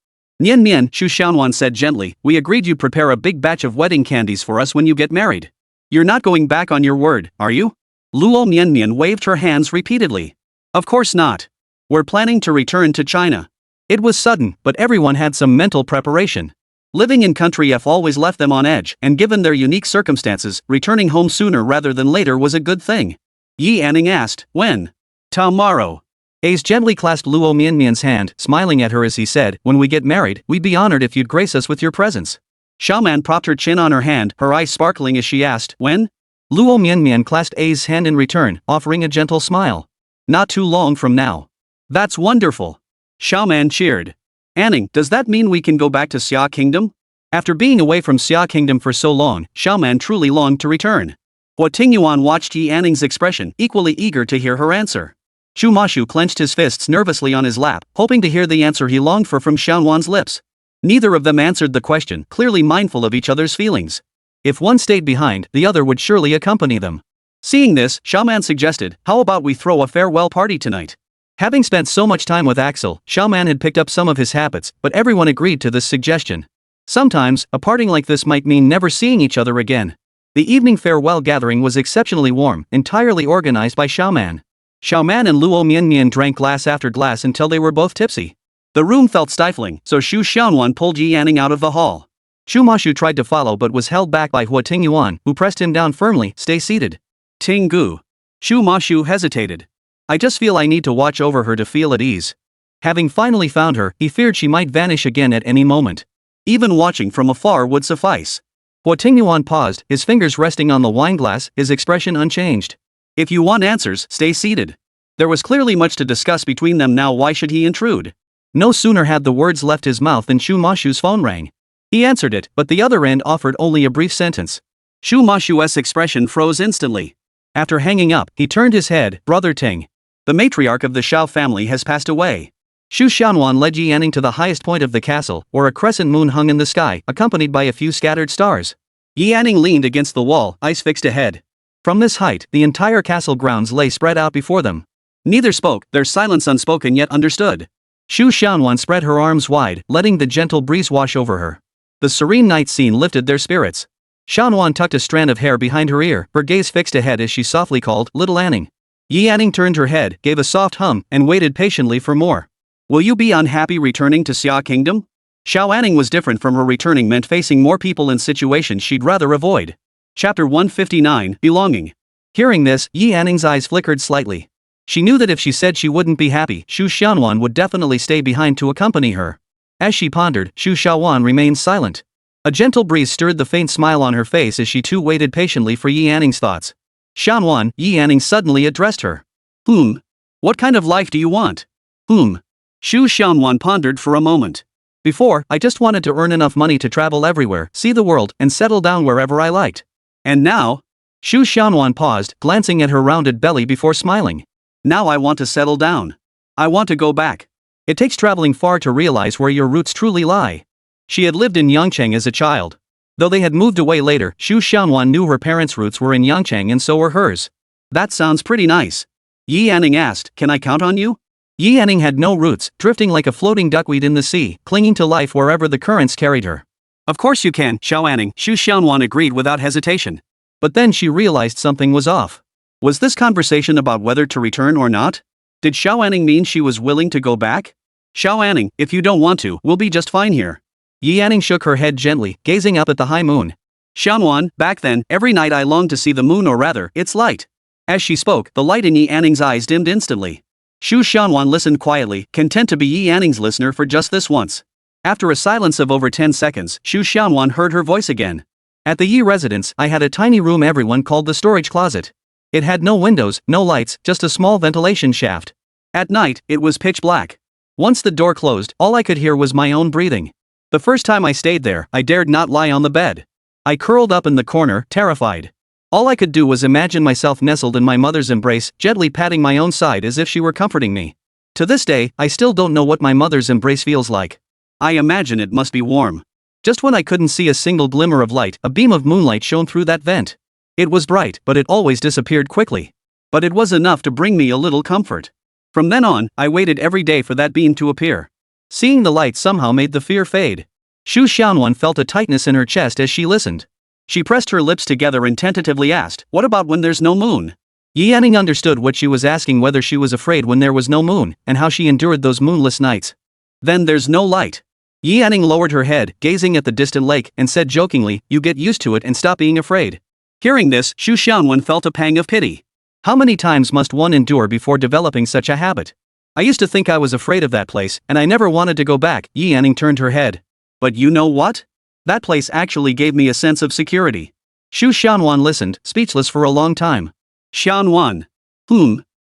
Nian Mian, Xu Xiaowan said gently, we agreed you'd prepare a big batch of wedding candies for us when you get married. You're not going back on your word, are you? Luo Mianmian waved her hands repeatedly. Of course not. We're planning to return to China. It was sudden, but everyone had some mental preparation. Living in country F always left them on edge, and given their unique circumstances, returning home sooner rather than later was a good thing. Yi Anning asked, when? Tomorrow. Ace gently clasped Luo Mianmian's hand, smiling at her as he said, when we get married, we'd be honored if you'd grace us with your presence. Xiaoman propped her chin on her hand, her eyes sparkling as she asked, when? Luo Mianmian clasped A's hand in return, offering a gentle smile. Not too long from now. That's wonderful. Xiaoman cheered. Anning, does that mean we can go back to Xia Kingdom? After being away from Xia Kingdom for so long, Xiaoman truly longed to return. Huo Tingyuan watched Yi Anning's expression, equally eager to hear her answer. Chu Mashu clenched his fists nervously on his lap, hoping to hear the answer he longed for from Xiaowan's lips. Neither of them answered the question, clearly mindful of each other's feelings. If one stayed behind, the other would surely accompany them. Seeing this, Xiaoman suggested, how about we throw a farewell party tonight? Having spent so much time with Axel, Xiaoman had picked up some of his habits, but everyone agreed to this suggestion. Sometimes, a parting like this might mean never seeing each other again. The evening farewell gathering was exceptionally warm, entirely organized by Xiaoman. Xiaoman and Luo Mianmian drank glass after glass until they were both tipsy. The room felt stifling, so Xu Xiaowan pulled Yi Anning out of the hall. Chu Mashu tried to follow but was held back by Huo Tingyuan, who pressed him down firmly, stay seated. Ting-gu. Xu Mashu hesitated. I just feel I need to watch over her to feel at ease. Having finally found her, he feared she might vanish again at any moment. Even watching from afar would suffice. Huo Tingyuan paused, his fingers resting on the wineglass, his expression unchanged. If you want answers, stay seated. There was clearly much to discuss between them now, why should he intrude? No sooner had the words left his mouth than Xu Mashu's phone rang. He answered it, but the other end offered only a brief sentence. Xu Mashu's expression froze instantly. After hanging up, he turned his head, Brother Ting. The matriarch of the Shao family has passed away. Xu Xianwan led Yi Anning to the highest point of the castle, where a crescent moon hung in the sky, accompanied by a few scattered stars. Yi Anning leaned against the wall, eyes fixed ahead. From this height, the entire castle grounds lay spread out before them. Neither spoke, their silence unspoken yet understood. Xu Xianwan spread her arms wide, letting the gentle breeze wash over her. The serene night scene lifted their spirits. Xianwan tucked a strand of hair behind her ear, her gaze fixed ahead as she softly called, Little Anning. Yi Anning turned her head, gave a soft hum, and waited patiently for more. Will you be unhappy returning to Xia Kingdom? Xiao Anning was different from her returning meant facing more people in situations she'd rather avoid. Chapter 159, Belonging. Hearing this, Yi Anning's eyes flickered slightly. She knew that if she said she wouldn't be happy, Xu Xianwan would definitely stay behind to accompany her. As she pondered, Xu Xiaowan remained silent. A gentle breeze stirred the faint smile on her face as she too waited patiently for Yi Anning's thoughts. Xianwan, Yi Anning suddenly addressed her. What kind of life do you want? Xu Xianwan pondered for a moment. Before, I just wanted to earn enough money to travel everywhere, see the world, and settle down wherever I liked. And now? Xu Xianwan paused, glancing at her rounded belly before smiling. Now I want to settle down. I want to go back. It takes traveling far to realize where your roots truly lie. She had lived in Yangcheng as a child. Though they had moved away later, Xu Xianwan knew her parents' roots were in Yangcheng and so were hers. That sounds pretty nice. Yi Anning asked, can I count on you? Yi Anning had no roots, drifting like a floating duckweed in the sea, clinging to life wherever the currents carried her. Of course you can, Xiao Anning, Xu Xianwan agreed without hesitation. But then she realized something was off. Was this conversation about whether to return or not? Did Xiao Anning mean she was willing to go back? Xiao Anning, if you don't want to, we'll be just fine here. Yi Anning shook her head gently, gazing up at the high moon. Xianwan, back then, every night I longed to see the moon, or rather, its light. As she spoke, the light in Yi Anning's eyes dimmed instantly. Xu Xianwan listened quietly, content to be Yi Anning's listener for just this once. After a silence of over 10 seconds, Xu Xianwan heard her voice again. At the Yi residence, I had a tiny room everyone called the storage closet. It had no windows, no lights, just a small ventilation shaft. At night, it was pitch black. Once the door closed, all I could hear was my own breathing. The first time I stayed there, I dared not lie on the bed. I curled up in the corner, terrified. All I could do was imagine myself nestled in my mother's embrace, gently patting my own side as if she were comforting me. To this day, I still don't know what my mother's embrace feels like. I imagine it must be warm. Just when I couldn't see a single glimmer of light, a beam of moonlight shone through that vent. It was bright, but it always disappeared quickly. But it was enough to bring me a little comfort. From then on, I waited every day for that beam to appear. Seeing the light somehow made the fear fade. Xu Xianwan felt a tightness in her chest as she listened. She pressed her lips together and tentatively asked, "What about when there's no moon?" Yi Anning understood what she was asking, whether she was afraid when there was no moon, and how she endured those moonless nights. "Then there's no light." Yi Anning lowered her head, gazing at the distant lake, and said jokingly, "You get used to it and stop being afraid." Hearing this, Xu Xianwan felt a pang of pity. How many times must one endure before developing such a habit? I used to think I was afraid of that place, and I never wanted to go back. Yi Anning turned her head. "But you know what? That place actually gave me a sense of security." Xu Xianwan listened, speechless for a long time. "Xianwan.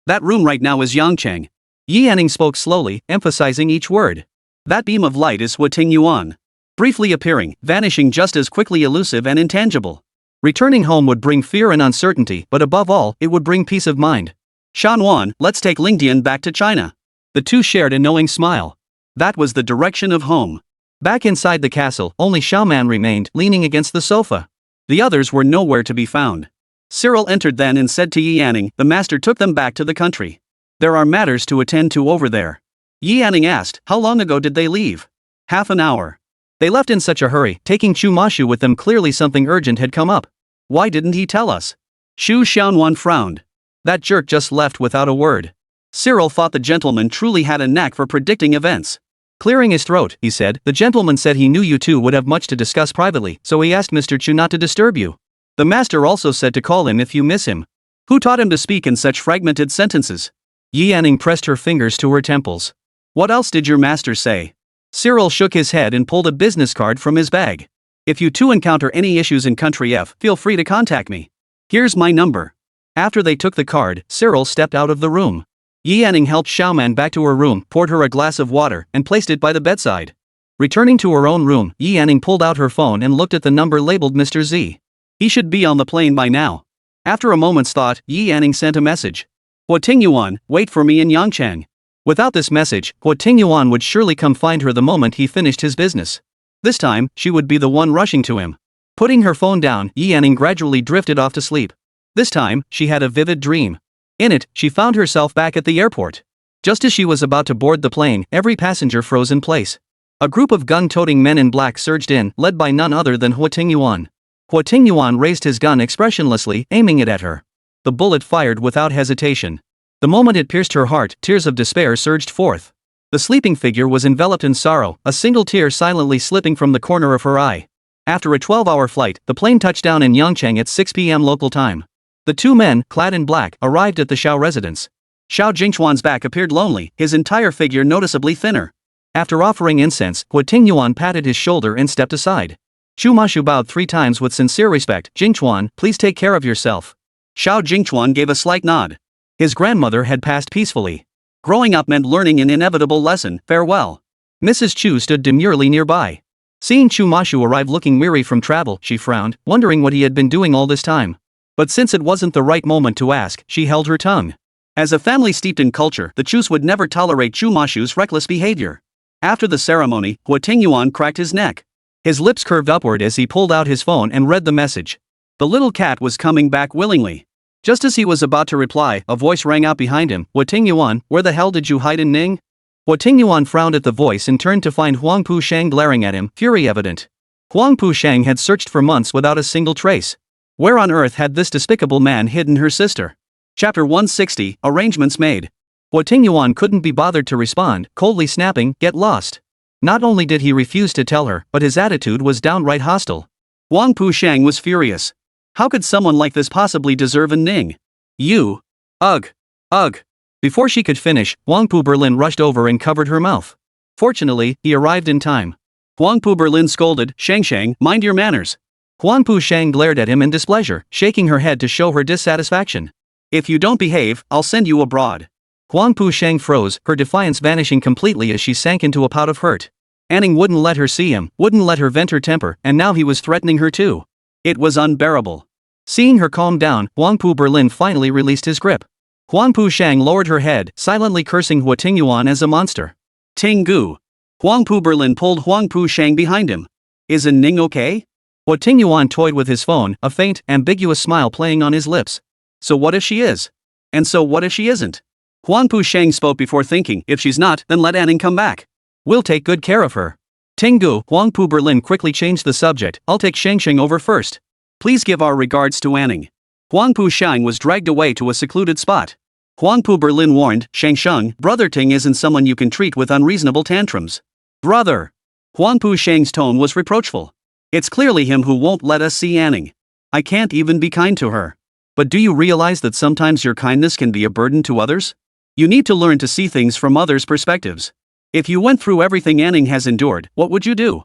That room right now is Yangcheng." Yi Anning spoke slowly, emphasizing each word. "That beam of light is Huo Tingyuan. Briefly appearing, vanishing just as quickly, elusive and intangible. Returning home would bring fear and uncertainty, but above all, it would bring peace of mind. Xianwan, let's take Lingdian back to China." The two shared a knowing smile. That was the direction of home. Back inside the castle, only Xiaoman remained, leaning against the sofa. The others were nowhere to be found. Cyril entered then and said to Yi Anning, "The master took them back to the country. There are matters to attend to over there." Yi Anning asked, "How long ago did they leave?" "Half an hour. They left in such a hurry, taking Chu Mashu with them. Clearly something urgent had come up. Why didn't he tell us?" Xu Xianwan frowned. "That jerk just left without a word." Cyril thought the gentleman truly had a knack for predicting events. Clearing his throat, he said, "The gentleman said he knew you two would have much to discuss privately, so he asked Mr. Chu not to disturb you. The master also said to call him if you miss him." "Who taught him to speak in such fragmented sentences?" Yi Anning pressed her fingers to her temples. "What else did your master say?" Cyril shook his head and pulled a business card from his bag. "If you two encounter any issues in Country F, feel free to contact me. Here's my number." After they took the card, Cyril stepped out of the room. Yi Anning helped Xiaoman back to her room, poured her a glass of water, and placed it by the bedside. Returning to her own room, Yi Anning pulled out her phone and looked at the number labeled Mr. Z. He should be on the plane by now. After a moment's thought, Yi Anning sent a message. "Huo Tingyuan, wait for me in Yangcheng." Without this message, Huo Tingyuan would surely come find her the moment he finished his business. This time, she would be the one rushing to him. Putting her phone down, Yi Anning gradually drifted off to sleep. This time, she had a vivid dream. In it, she found herself back at the airport. Just as she was about to board the plane, every passenger froze in place. A group of gun-toting men in black surged in, led by none other than Huo Tingyuan. Huo Tingyuan raised his gun expressionlessly, aiming it at her. The bullet fired without hesitation. The moment it pierced her heart, tears of despair surged forth. The sleeping figure was enveloped in sorrow, a single tear silently slipping from the corner of her eye. After a 12-hour flight, the plane touched down in Yangcheng at 6 p.m. local time. The two men, clad in black, arrived at the Xiao residence. Xiao Jingchuan's back appeared lonely, his entire figure noticeably thinner. After offering incense, Huo Tingyuan patted his shoulder and stepped aside. Chu Mashu bowed 3 times with sincere respect. "Jingchuan, please take care of yourself." Xiao Jingchuan gave a slight nod. His grandmother had passed peacefully. Growing up meant learning an inevitable lesson. Farewell. Mrs. Chu stood demurely nearby. Seeing Chu Mashu arrive looking weary from travel, she frowned, wondering what he had been doing all this time. But since it wasn't the right moment to ask, she held her tongue. As a family steeped in culture, the Chus would never tolerate Chu Mashu's reckless behavior. After the ceremony, Huo Tingyuan cracked his neck. His lips curved upward as he pulled out his phone and read the message. The little cat was coming back willingly. Just as he was about to reply, a voice rang out behind him. "Huo Tingyuan, where the hell did you hide in Ning?" Huo Tingyuan frowned at the voice and turned to find Huang Pu Shang glaring at him, fury evident. Huang Pu Shang had searched for months without a single trace. Where on earth had this despicable man hidden her sister? Chapter 160, Arrangements Made. Huo Tingyuan couldn't be bothered to respond, coldly snapping, "Get lost." Not only did he refuse to tell her, but his attitude was downright hostile. Huang Pushang was furious. How could someone like this possibly deserve a Ning? You. Ugh. Ugh. Before she could finish, Huang Pu Berlin rushed over and covered her mouth. Fortunately, he arrived in time. Huang Pu Berlin scolded, Shang, mind your manners. Huang Pu Shang glared at him in displeasure, shaking her head to show her dissatisfaction. If you don't behave, I'll send you abroad. Huang Pu Shang froze, her defiance vanishing completely as she sank into a pout of hurt. Anning wouldn't let her see him, wouldn't let her vent her temper, and now he was threatening her too. It was unbearable. Seeing her calm down, Huang Pu Berlin finally released his grip. Huang Pu Shang lowered her head, silently cursing Huo Tingyuan as a monster. Tinggu. Huang Pu Berlin pulled Huang Pu Shang behind him. Is a Ning okay? Huo Tingyuan toyed with his phone, a faint, ambiguous smile playing on his lips. So what if she is? And so what if she isn't? Huang Pu Shang spoke before thinking, if she's not, then let Anning come back. We'll take good care of her. Tinggu, Huang Pu Berlin quickly changed the subject, I'll take Shang over first. Please give our regards to Anning. Huang Pu Shang was dragged away to a secluded spot. Huang Pu Berlin warned, Shang, Brother Ting isn't someone you can treat with unreasonable tantrums. Brother! Huang Pu Shang's tone was reproachful. It's clearly him who won't let us see Anning. I can't even be kind to her. But do you realize that sometimes your kindness can be a burden to others? You need to learn to see things from others' perspectives. If you went through everything Anning has endured, what would you do?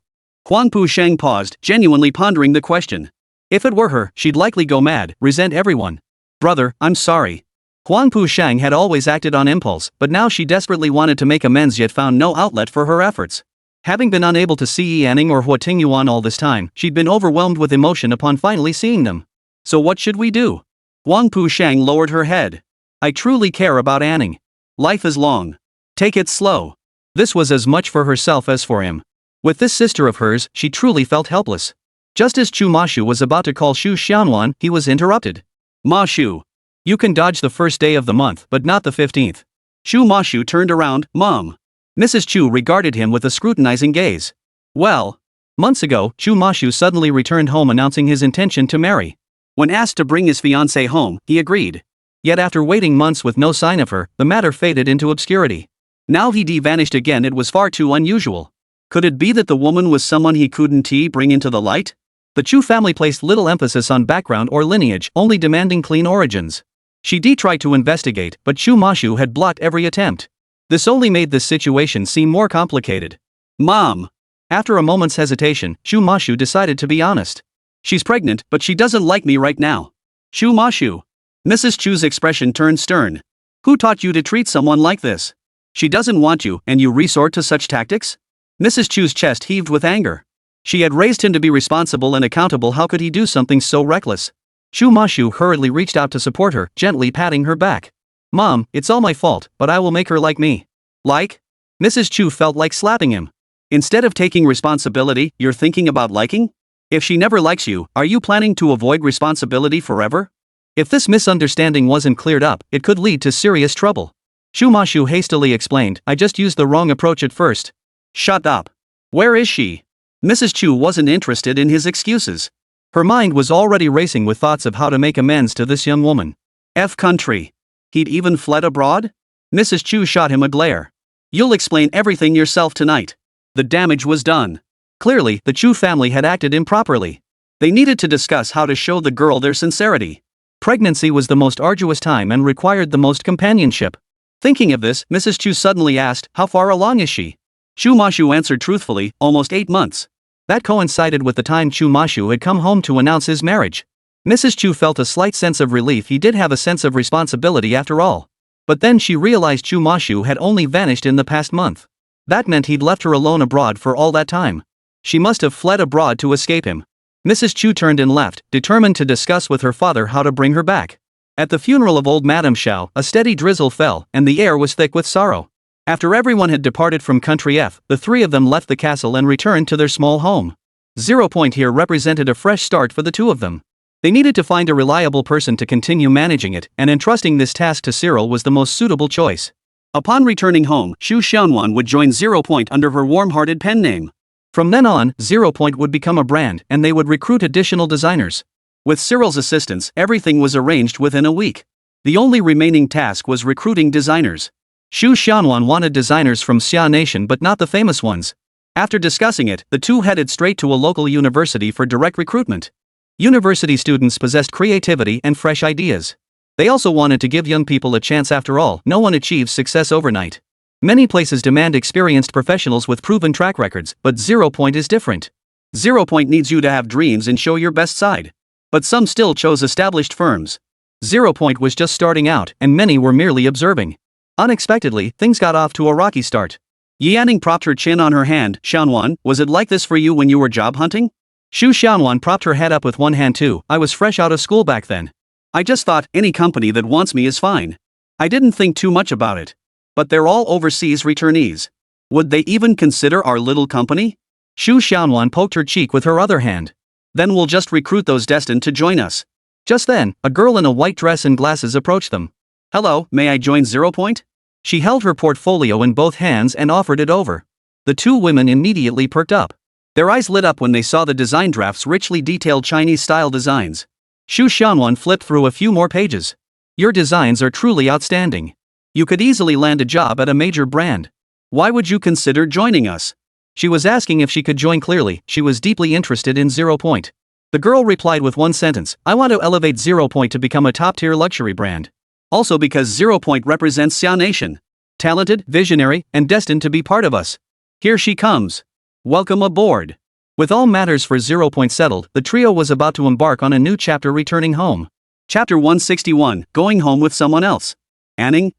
Huang Pu Shang paused, genuinely pondering the question. If it were her, she'd likely go mad, resent everyone. Brother, I'm sorry. Huang Pu Shang had always acted on impulse, but now she desperately wanted to make amends yet found no outlet for her efforts. Having been unable to see Anning or Huo Tingyuan all this time, she'd been overwhelmed with emotion upon finally seeing them. So what should we do? Huang Pu Shang lowered her head. I truly care about Anning. Life is long. Take it slow. This was as much for herself as for him. With this sister of hers, she truly felt helpless. Just as Chu Mashu was about to call Xu Xianwan, he was interrupted. Ma Shu. You can dodge the first day of the month, but not the 15th. Xu Mashu turned around, Mom. Mrs. Chu regarded him with a scrutinizing gaze. Well, months ago, Chu Mashu suddenly returned home announcing his intention to marry. When asked to bring his fiancée home, he agreed. Yet after waiting months with no sign of her, the matter faded into obscurity. Now he vanished again. It was far too unusual. Could it be that the woman was someone he couldn't bring into the light? The Chu family placed little emphasis on background or lineage, only demanding clean origins. She tried to investigate, but Chu Mashu had blocked every attempt. This only made this situation seem more complicated. Mom. After a moment's hesitation, Chu Mashu decided to be honest. She's pregnant, but she doesn't like me right now. Chu Mashu. Mrs. Chu's expression turned stern. Who taught you to treat someone like this? She doesn't want you, and you resort to such tactics? Mrs. Chu's chest heaved with anger. She had raised him to be responsible and accountable. How could he do something so reckless? Chu Mashu hurriedly reached out to support her, gently patting her back. Mom, it's all my fault, but I will make her like me. Like? Mrs. Chu felt like slapping him. Instead of taking responsibility, you're thinking about liking? If she never likes you, are you planning to avoid responsibility forever? If this misunderstanding wasn't cleared up, it could lead to serious trouble. Chu Mashu hastily explained, I just used the wrong approach at first. Shut up. Where is she? Mrs. Chu wasn't interested in his excuses. Her mind was already racing with thoughts of how to make amends to this young woman. F country. He'd even fled abroad? Mrs. Chu shot him a glare. You'll explain everything yourself tonight. The damage was done. Clearly, the Chu family had acted improperly. They needed to discuss how to show the girl their sincerity. Pregnancy was the most arduous time and required the most companionship. Thinking of this, Mrs. Chu suddenly asked, how far along is she? Chu Mashu answered truthfully, almost 8 months. That coincided with the time Chu Mashu had come home to announce his marriage. Mrs. Chu felt a slight sense of relief. He did have a sense of responsibility after all. But then she realized Chu Mashu had only vanished in the past month. That meant he'd left her alone abroad for all that time. She must have fled abroad to escape him. Mrs. Chu turned and left, determined to discuss with her father how to bring her back. At the funeral of old Madame Xiao, a steady drizzle fell, and the air was thick with sorrow. After everyone had departed from Country F, the three of them left the castle and returned to their small home. 0 Point here represented a fresh start for the two of them. They needed to find a reliable person to continue managing it, and entrusting this task to Cyril was the most suitable choice. Upon returning home, Xu Xianwan would join 0 Point under her warm-hearted pen name. From then on, 0 Point would become a brand, and they would recruit additional designers. With Cyril's assistance, everything was arranged within a week. The only remaining task was recruiting designers. Xu Xianwan wanted designers from Xia Nation but not the famous ones. After discussing it, the two headed straight to a local university for direct recruitment. University students possessed creativity and fresh ideas. They also wanted to give young people a chance. After all, no one achieves success overnight. Many places demand experienced professionals with proven track records, but 0 Point is different. 0 Point needs you to have dreams and show your best side. But some still chose established firms. 0 Point was just starting out, and many were merely observing. Unexpectedly, things got off to a rocky start. Yanning propped her chin on her hand. Xiaonuan, was it like this for you when you were job hunting? Xiaonuan propped her head up with one hand too. I was fresh out of school back then. I just thought, any company that wants me is fine. I didn't think too much about it. But they're all overseas returnees. Would they even consider our little company? Xiaonuan poked her cheek with her other hand. Then we'll just recruit those destined to join us. Just then, a girl in a white dress and glasses approached them. Hello, may I join 0 Point? She held her portfolio in both hands and offered it over. The two women immediately perked up. Their eyes lit up when they saw the design drafts, richly detailed Chinese-style designs. Xiaonuan flipped through a few more pages. Your designs are truly outstanding. You could easily land a job at a major brand. Why would you consider joining us? She was asking if she could join. Clearly, she was deeply interested in 0 Point. The girl replied with one sentence, I want to elevate 0 Point to become a top-tier luxury brand. Also because 0 Point represents Xia Nation. Talented, visionary, and destined to be part of us. Here she comes. Welcome aboard. With all matters for 0 Point settled, the trio was about to embark on a new chapter, returning home. Chapter 161, Going Home with Someone Else. Anning?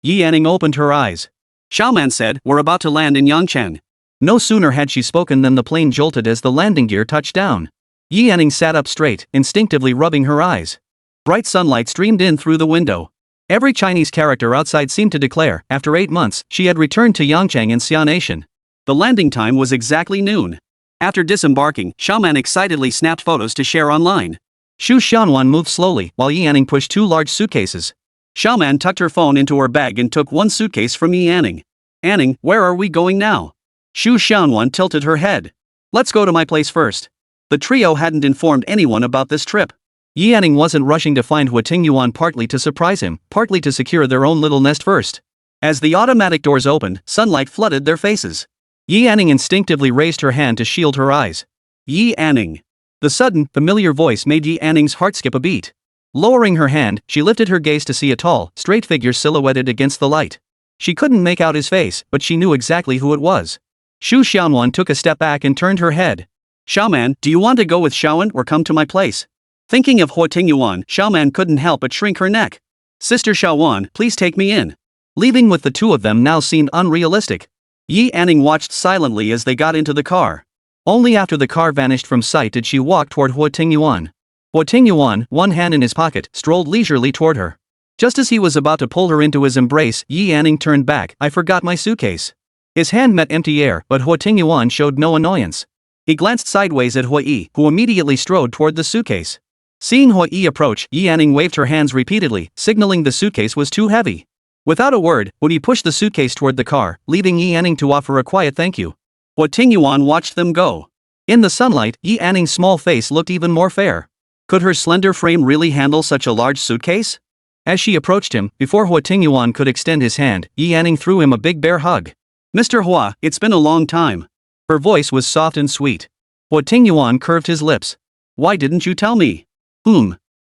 Yi Anning opened her eyes. Xiaoman said, we're about to land in Yangcheng. No sooner had she spoken than the plane jolted as the landing gear touched down. Yi Anning sat up straight, instinctively rubbing her eyes. Bright sunlight streamed in through the window. Every Chinese character outside seemed to declare, after 8 months, she had returned to Yangcheng and Xia Nation. The landing time was exactly noon. After disembarking, Xiaoman excitedly snapped photos to share online. Xiaonuan moved slowly, while Yi Anning pushed 2 large suitcases. Xiaoman tucked her phone into her bag and took 1 suitcase from Yi Anning. Anning, where are we going now? Xiaonuan tilted her head. Let's go to my place first. The trio hadn't informed anyone about this trip. Yi Anning wasn't rushing to find Huo Tingyuan, partly to surprise him, partly to secure their own little nest first. As the automatic doors opened, sunlight flooded their faces. Yi Anning instinctively raised her hand to shield her eyes. Yi Anning. The sudden, familiar voice made Yi Anning's heart skip a beat. Lowering her hand, she lifted her gaze to see a tall, straight figure silhouetted against the light. She couldn't make out his face, but she knew exactly who it was. Xiaonuan took a step back and turned her head. Xiaoman, do you want to go with Xiaoan or come to my place? Thinking of Huo Tingyuan, Xiaoman couldn't help but shrink her neck. Sister Xiaoan, please take me in. Leaving with the two of them now seemed unrealistic. Yi Anning watched silently as they got into the car. Only after the car vanished from sight did she walk toward Huo Tingyuan. Huo Tingyuan, one hand in his pocket, strolled leisurely toward her. Just as he was about to pull her into his embrace, Yi Anning turned back. I forgot my suitcase. His hand met empty air, but Huo Tingyuan showed no annoyance. He glanced sideways at Huo Yi, who immediately strode toward the suitcase. Seeing Huo Yi approach, Yi Anning waved her hands repeatedly, signaling the suitcase was too heavy. Without a word, Huo Yi pushed the suitcase toward the car, leaving Yi Anning to offer a quiet thank you. Huo Tingyuan watched them go. In the sunlight, Yi Anning's small face looked even more fair. Could her slender frame really handle such a large suitcase? As she approached him, before Huo Tingyuan could extend his hand, Yi Anning threw him a big bear hug. Mr. Hua, it's been a long time. Her voice was soft and sweet. Huo Tingyuan curved his lips. Why didn't you tell me?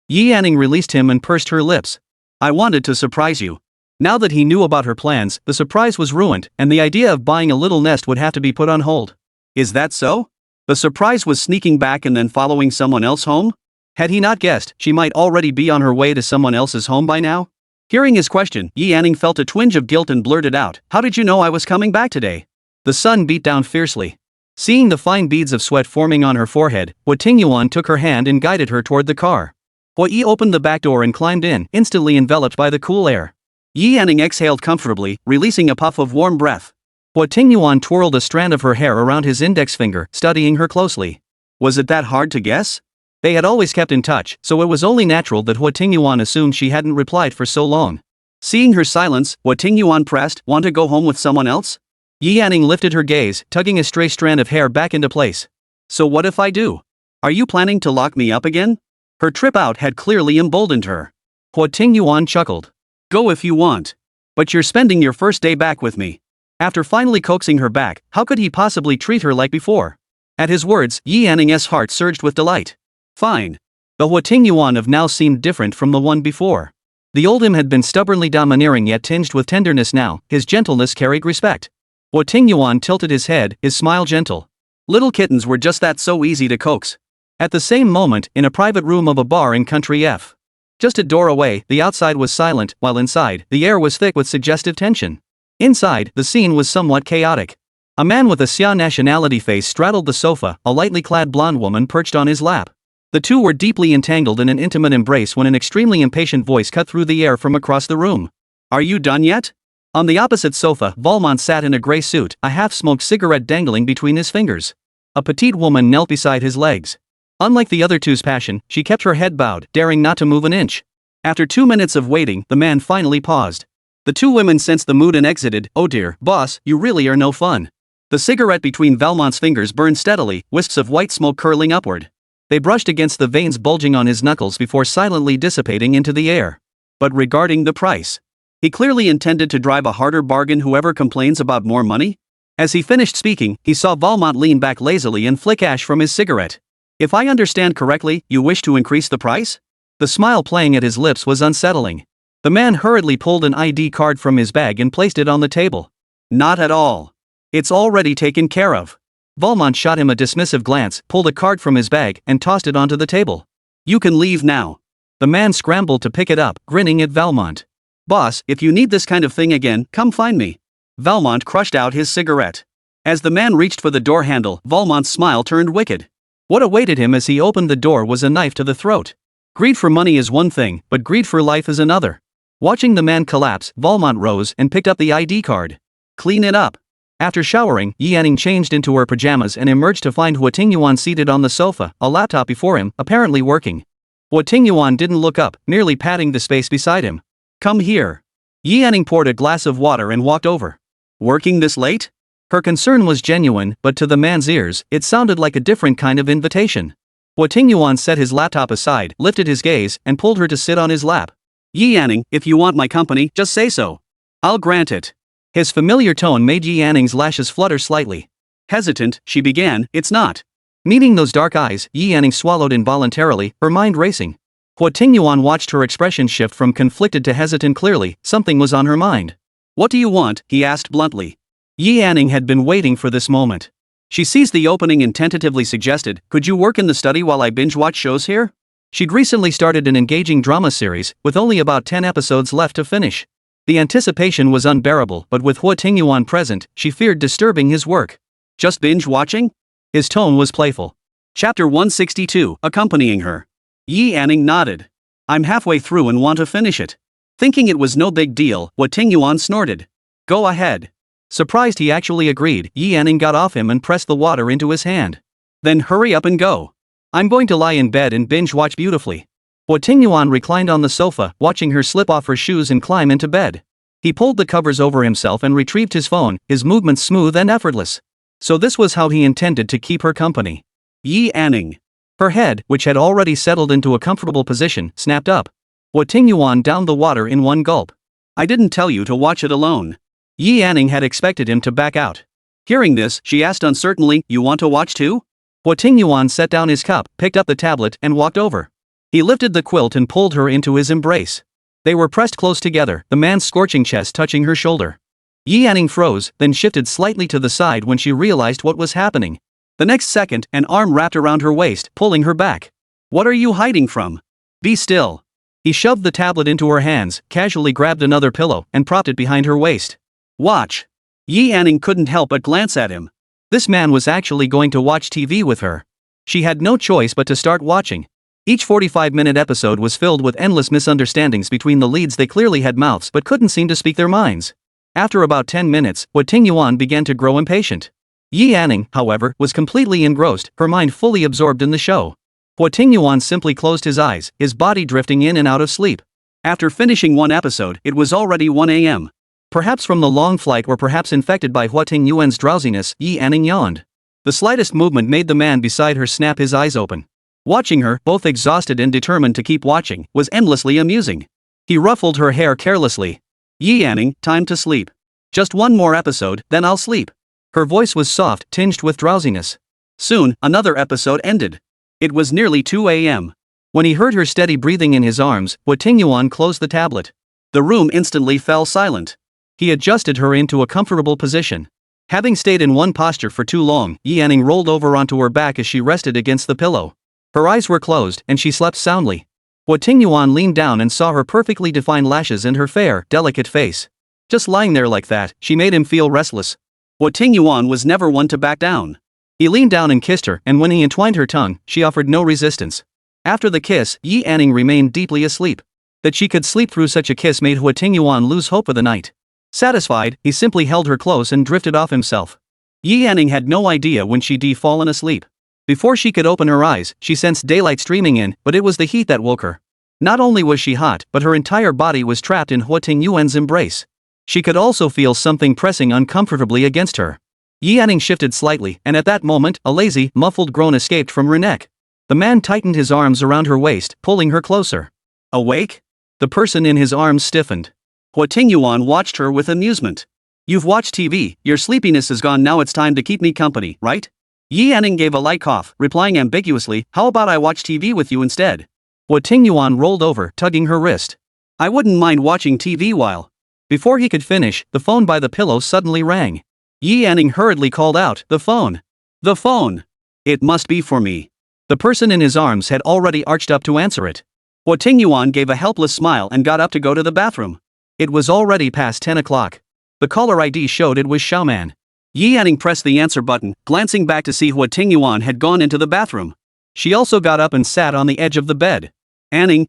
Yi Anning released him and pursed her lips. I wanted to surprise you. Now that he knew about her plans, the surprise was ruined, and the idea of buying a little nest would have to be put on hold. Is that so? The surprise was sneaking back and then following someone else home? Had he not guessed, she might already be on her way to someone else's home by now? Hearing his question, Yi Anning felt a twinge of guilt and blurted out, how did you know I was coming back today? The sun beat down fiercely. Seeing the fine beads of sweat forming on her forehead, Huo Tingyuan took her hand and guided her toward the car. Huo Yi opened the back door and climbed in, instantly enveloped by the cool air. Yi Anning exhaled comfortably, releasing a puff of warm breath. Huo Tingyuan twirled a strand of her hair around his index finger, studying her closely. Was it that hard to guess? They had always kept in touch, so it was only natural that Huo Tingyuan assumed she hadn't replied for so long. Seeing her silence, Huo Tingyuan pressed, want to go home with someone else? Yi Anning lifted her gaze, tugging a stray strand of hair back into place. So what if I do? Are you planning to lock me up again? Her trip out had clearly emboldened her. Huo Tingyuan chuckled. Go if you want. But you're spending your first day back with me. After finally coaxing her back, how could he possibly treat her like before? At his words, Yi Anning's heart surged with delight. Fine. The Huo Tingyuan of now seemed different from the one before. The old him had been stubbornly domineering yet tinged with tenderness now, his gentleness carried respect. Huo Tingyuan tilted his head, his smile gentle. Little kittens were just that so easy to coax. At the same moment, in a private room of a bar in country F. Just a door away, the outside was silent, while inside, the air was thick with suggestive tension. Inside, the scene was somewhat chaotic. A man with a Xia nationality face straddled the sofa, a lightly clad blonde woman perched on his lap. The two were deeply entangled in an intimate embrace when an extremely impatient voice cut through the air from across the room. Are you done yet? On the opposite sofa, Valmont sat in a grey suit, a half-smoked cigarette dangling between his fingers. A petite woman knelt beside his legs. Unlike the other two's passion, she kept her head bowed, daring not to move an inch. After 2 minutes of waiting, the man finally paused. The two women sensed the mood and exited. Oh dear, boss, you really are no fun. The cigarette between Valmont's fingers burned steadily, wisps of white smoke curling upward. They brushed against the veins bulging on his knuckles before silently dissipating into the air. But regarding the price, he clearly intended to drive a harder bargain whoever complains about more money? As he finished speaking, he saw Valmont lean back lazily and flick ash from his cigarette. If I understand correctly, you wish to increase the price? The smile playing at his lips was unsettling. The man hurriedly pulled an ID card from his bag and placed it on the table. Not at all. It's already taken care of. Valmont shot him a dismissive glance, pulled a card from his bag, and tossed it onto the table. You can leave now. The man scrambled to pick it up, grinning at Valmont. Boss, if you need this kind of thing again, come find me. Valmont crushed out his cigarette. As the man reached for the door handle, Valmont's smile turned wicked. What awaited him as he opened the door was a knife to the throat. Greed for money is one thing, but greed for life is another. Watching the man collapse, Valmont rose and picked up the ID card. Clean it up. After showering, Yi Anning changed into her pajamas and emerged to find Huo Tingyuan seated on the sofa, a laptop before him, apparently working. Huo Tingyuan didn't look up, merely patting the space beside him. Come here. Yi Anning poured a glass of water and walked over. Working this late? Her concern was genuine, but to the man's ears, it sounded like a different kind of invitation. Huo Tingyuan set his laptop aside, lifted his gaze, and pulled her to sit on his lap. Yi Anning, if you want my company, just say so. I'll grant it. His familiar tone made Yi Anning's lashes flutter slightly. Hesitant, she began, it's not. Meeting those dark eyes, Yi Anning swallowed involuntarily, her mind racing. Huo Tingyuan watched her expression shift from conflicted to hesitant clearly, something was on her mind. What do you want? He asked bluntly. Yi Anning had been waiting for this moment. She seized the opening and tentatively suggested, could you work in the study while I binge-watch shows here? She'd recently started an engaging drama series, with only about 10 episodes left to finish. The anticipation was unbearable, but with Huo Tingyuan present, she feared disturbing his work. Just binge-watching? His tone was playful. Chapter 162, accompanying her. Yi Anning nodded. I'm halfway through and want to finish it. Thinking it was no big deal, Huo Tingyuan snorted. Go ahead. Surprised he actually agreed, Yi Anning got off him and pressed the water into his hand. Then hurry up and go. I'm going to lie in bed and binge-watch beautifully. Huo Tingyuan reclined on the sofa, watching her slip off her shoes and climb into bed. He pulled the covers over himself and retrieved his phone, his movements smooth and effortless. So this was how he intended to keep her company. Yi Anning. Her head, which had already settled into a comfortable position, snapped up. Huo Tingyuan downed the water in one gulp. I didn't tell you to watch it alone. Yi Anning had expected him to back out. Hearing this, she asked uncertainly, you want to watch too? Huo Tingyuan set down his cup, picked up the tablet, and walked over. He lifted the quilt and pulled her into his embrace. They were pressed close together, the man's scorching chest touching her shoulder. Yi Anning froze, then shifted slightly to the side when she realized what was happening. The next second, an arm wrapped around her waist, pulling her back. What are you hiding from? Be still. He shoved the tablet into her hands, casually grabbed another pillow, and propped it behind her waist. Watch. Yi Anning couldn't help but glance at him. This man was actually going to watch TV with her. She had no choice but to start watching. Each 45-minute episode was filled with endless misunderstandings between the leads. They clearly had mouths but couldn't seem to speak their minds. After about 10 minutes, Huo Tingyuan began to grow impatient. Yi Anning, however, was completely engrossed, her mind fully absorbed in the show. Huo Tingyuan simply closed his eyes, his body drifting in and out of sleep. After finishing one episode, it was already 1 a.m. Perhaps from the long flight or perhaps infected by Huo Tingyuan's drowsiness, Yi Anning yawned. The slightest movement made the man beside her snap his eyes open. Watching her, both exhausted and determined to keep watching, was endlessly amusing. He ruffled her hair carelessly. Yi Anning, time to sleep. Just one more episode, then I'll sleep. Her voice was soft, tinged with drowsiness. Soon, another episode ended. It was nearly 2 a.m. When he heard her steady breathing in his arms, Huo Tingyuan closed the tablet. The room instantly fell silent. He adjusted her into a comfortable position. Having stayed in one posture for too long, Yanning rolled over onto her back as she rested against the pillow. Her eyes were closed, and she slept soundly. Huo Tingyuan leaned down and saw her perfectly defined lashes and her fair, delicate face. Just lying there like that, she made him feel restless. Huo Tingyuan was never one to back down. He leaned down and kissed her, and when he entwined her tongue, she offered no resistance. After the kiss, Yanning remained deeply asleep. That she could sleep through such a kiss made Huo Tingyuan lose hope of the night. Satisfied, he simply held her close and drifted off himself. Yanning had no idea when she'd fallen asleep. Before she could open her eyes, she sensed daylight streaming in, but it was the heat that woke her. Not only was she hot, but her entire body was trapped in Huo Tingyuan's embrace. She could also feel something pressing uncomfortably against her. Yanning shifted slightly, and at that moment, a lazy, muffled groan escaped from her neck. The man tightened his arms around her waist, pulling her closer. Awake? The person in his arms stiffened. Huo Tingyuan watched her with amusement. You've watched TV, your sleepiness is gone, now it's time to keep me company, right? Yanning gave a light cough, replying ambiguously, how about I watch TV with you instead? Huo Tingyuan rolled over, tugging her wrist. I wouldn't mind watching TV while. Before he could finish, the phone by the pillow suddenly rang. Yanning hurriedly called out, the phone. The phone. It must be for me. The person in his arms had already arched up to answer it. Huo Tingyuan gave a helpless smile and got up to go to the bathroom. It was already past 10 o'clock. The caller ID showed it was Xiaoman. Yanning pressed the answer button, glancing back to see Huo Tingyuan had gone into the bathroom. She also got up and sat on the edge of the bed. Anning.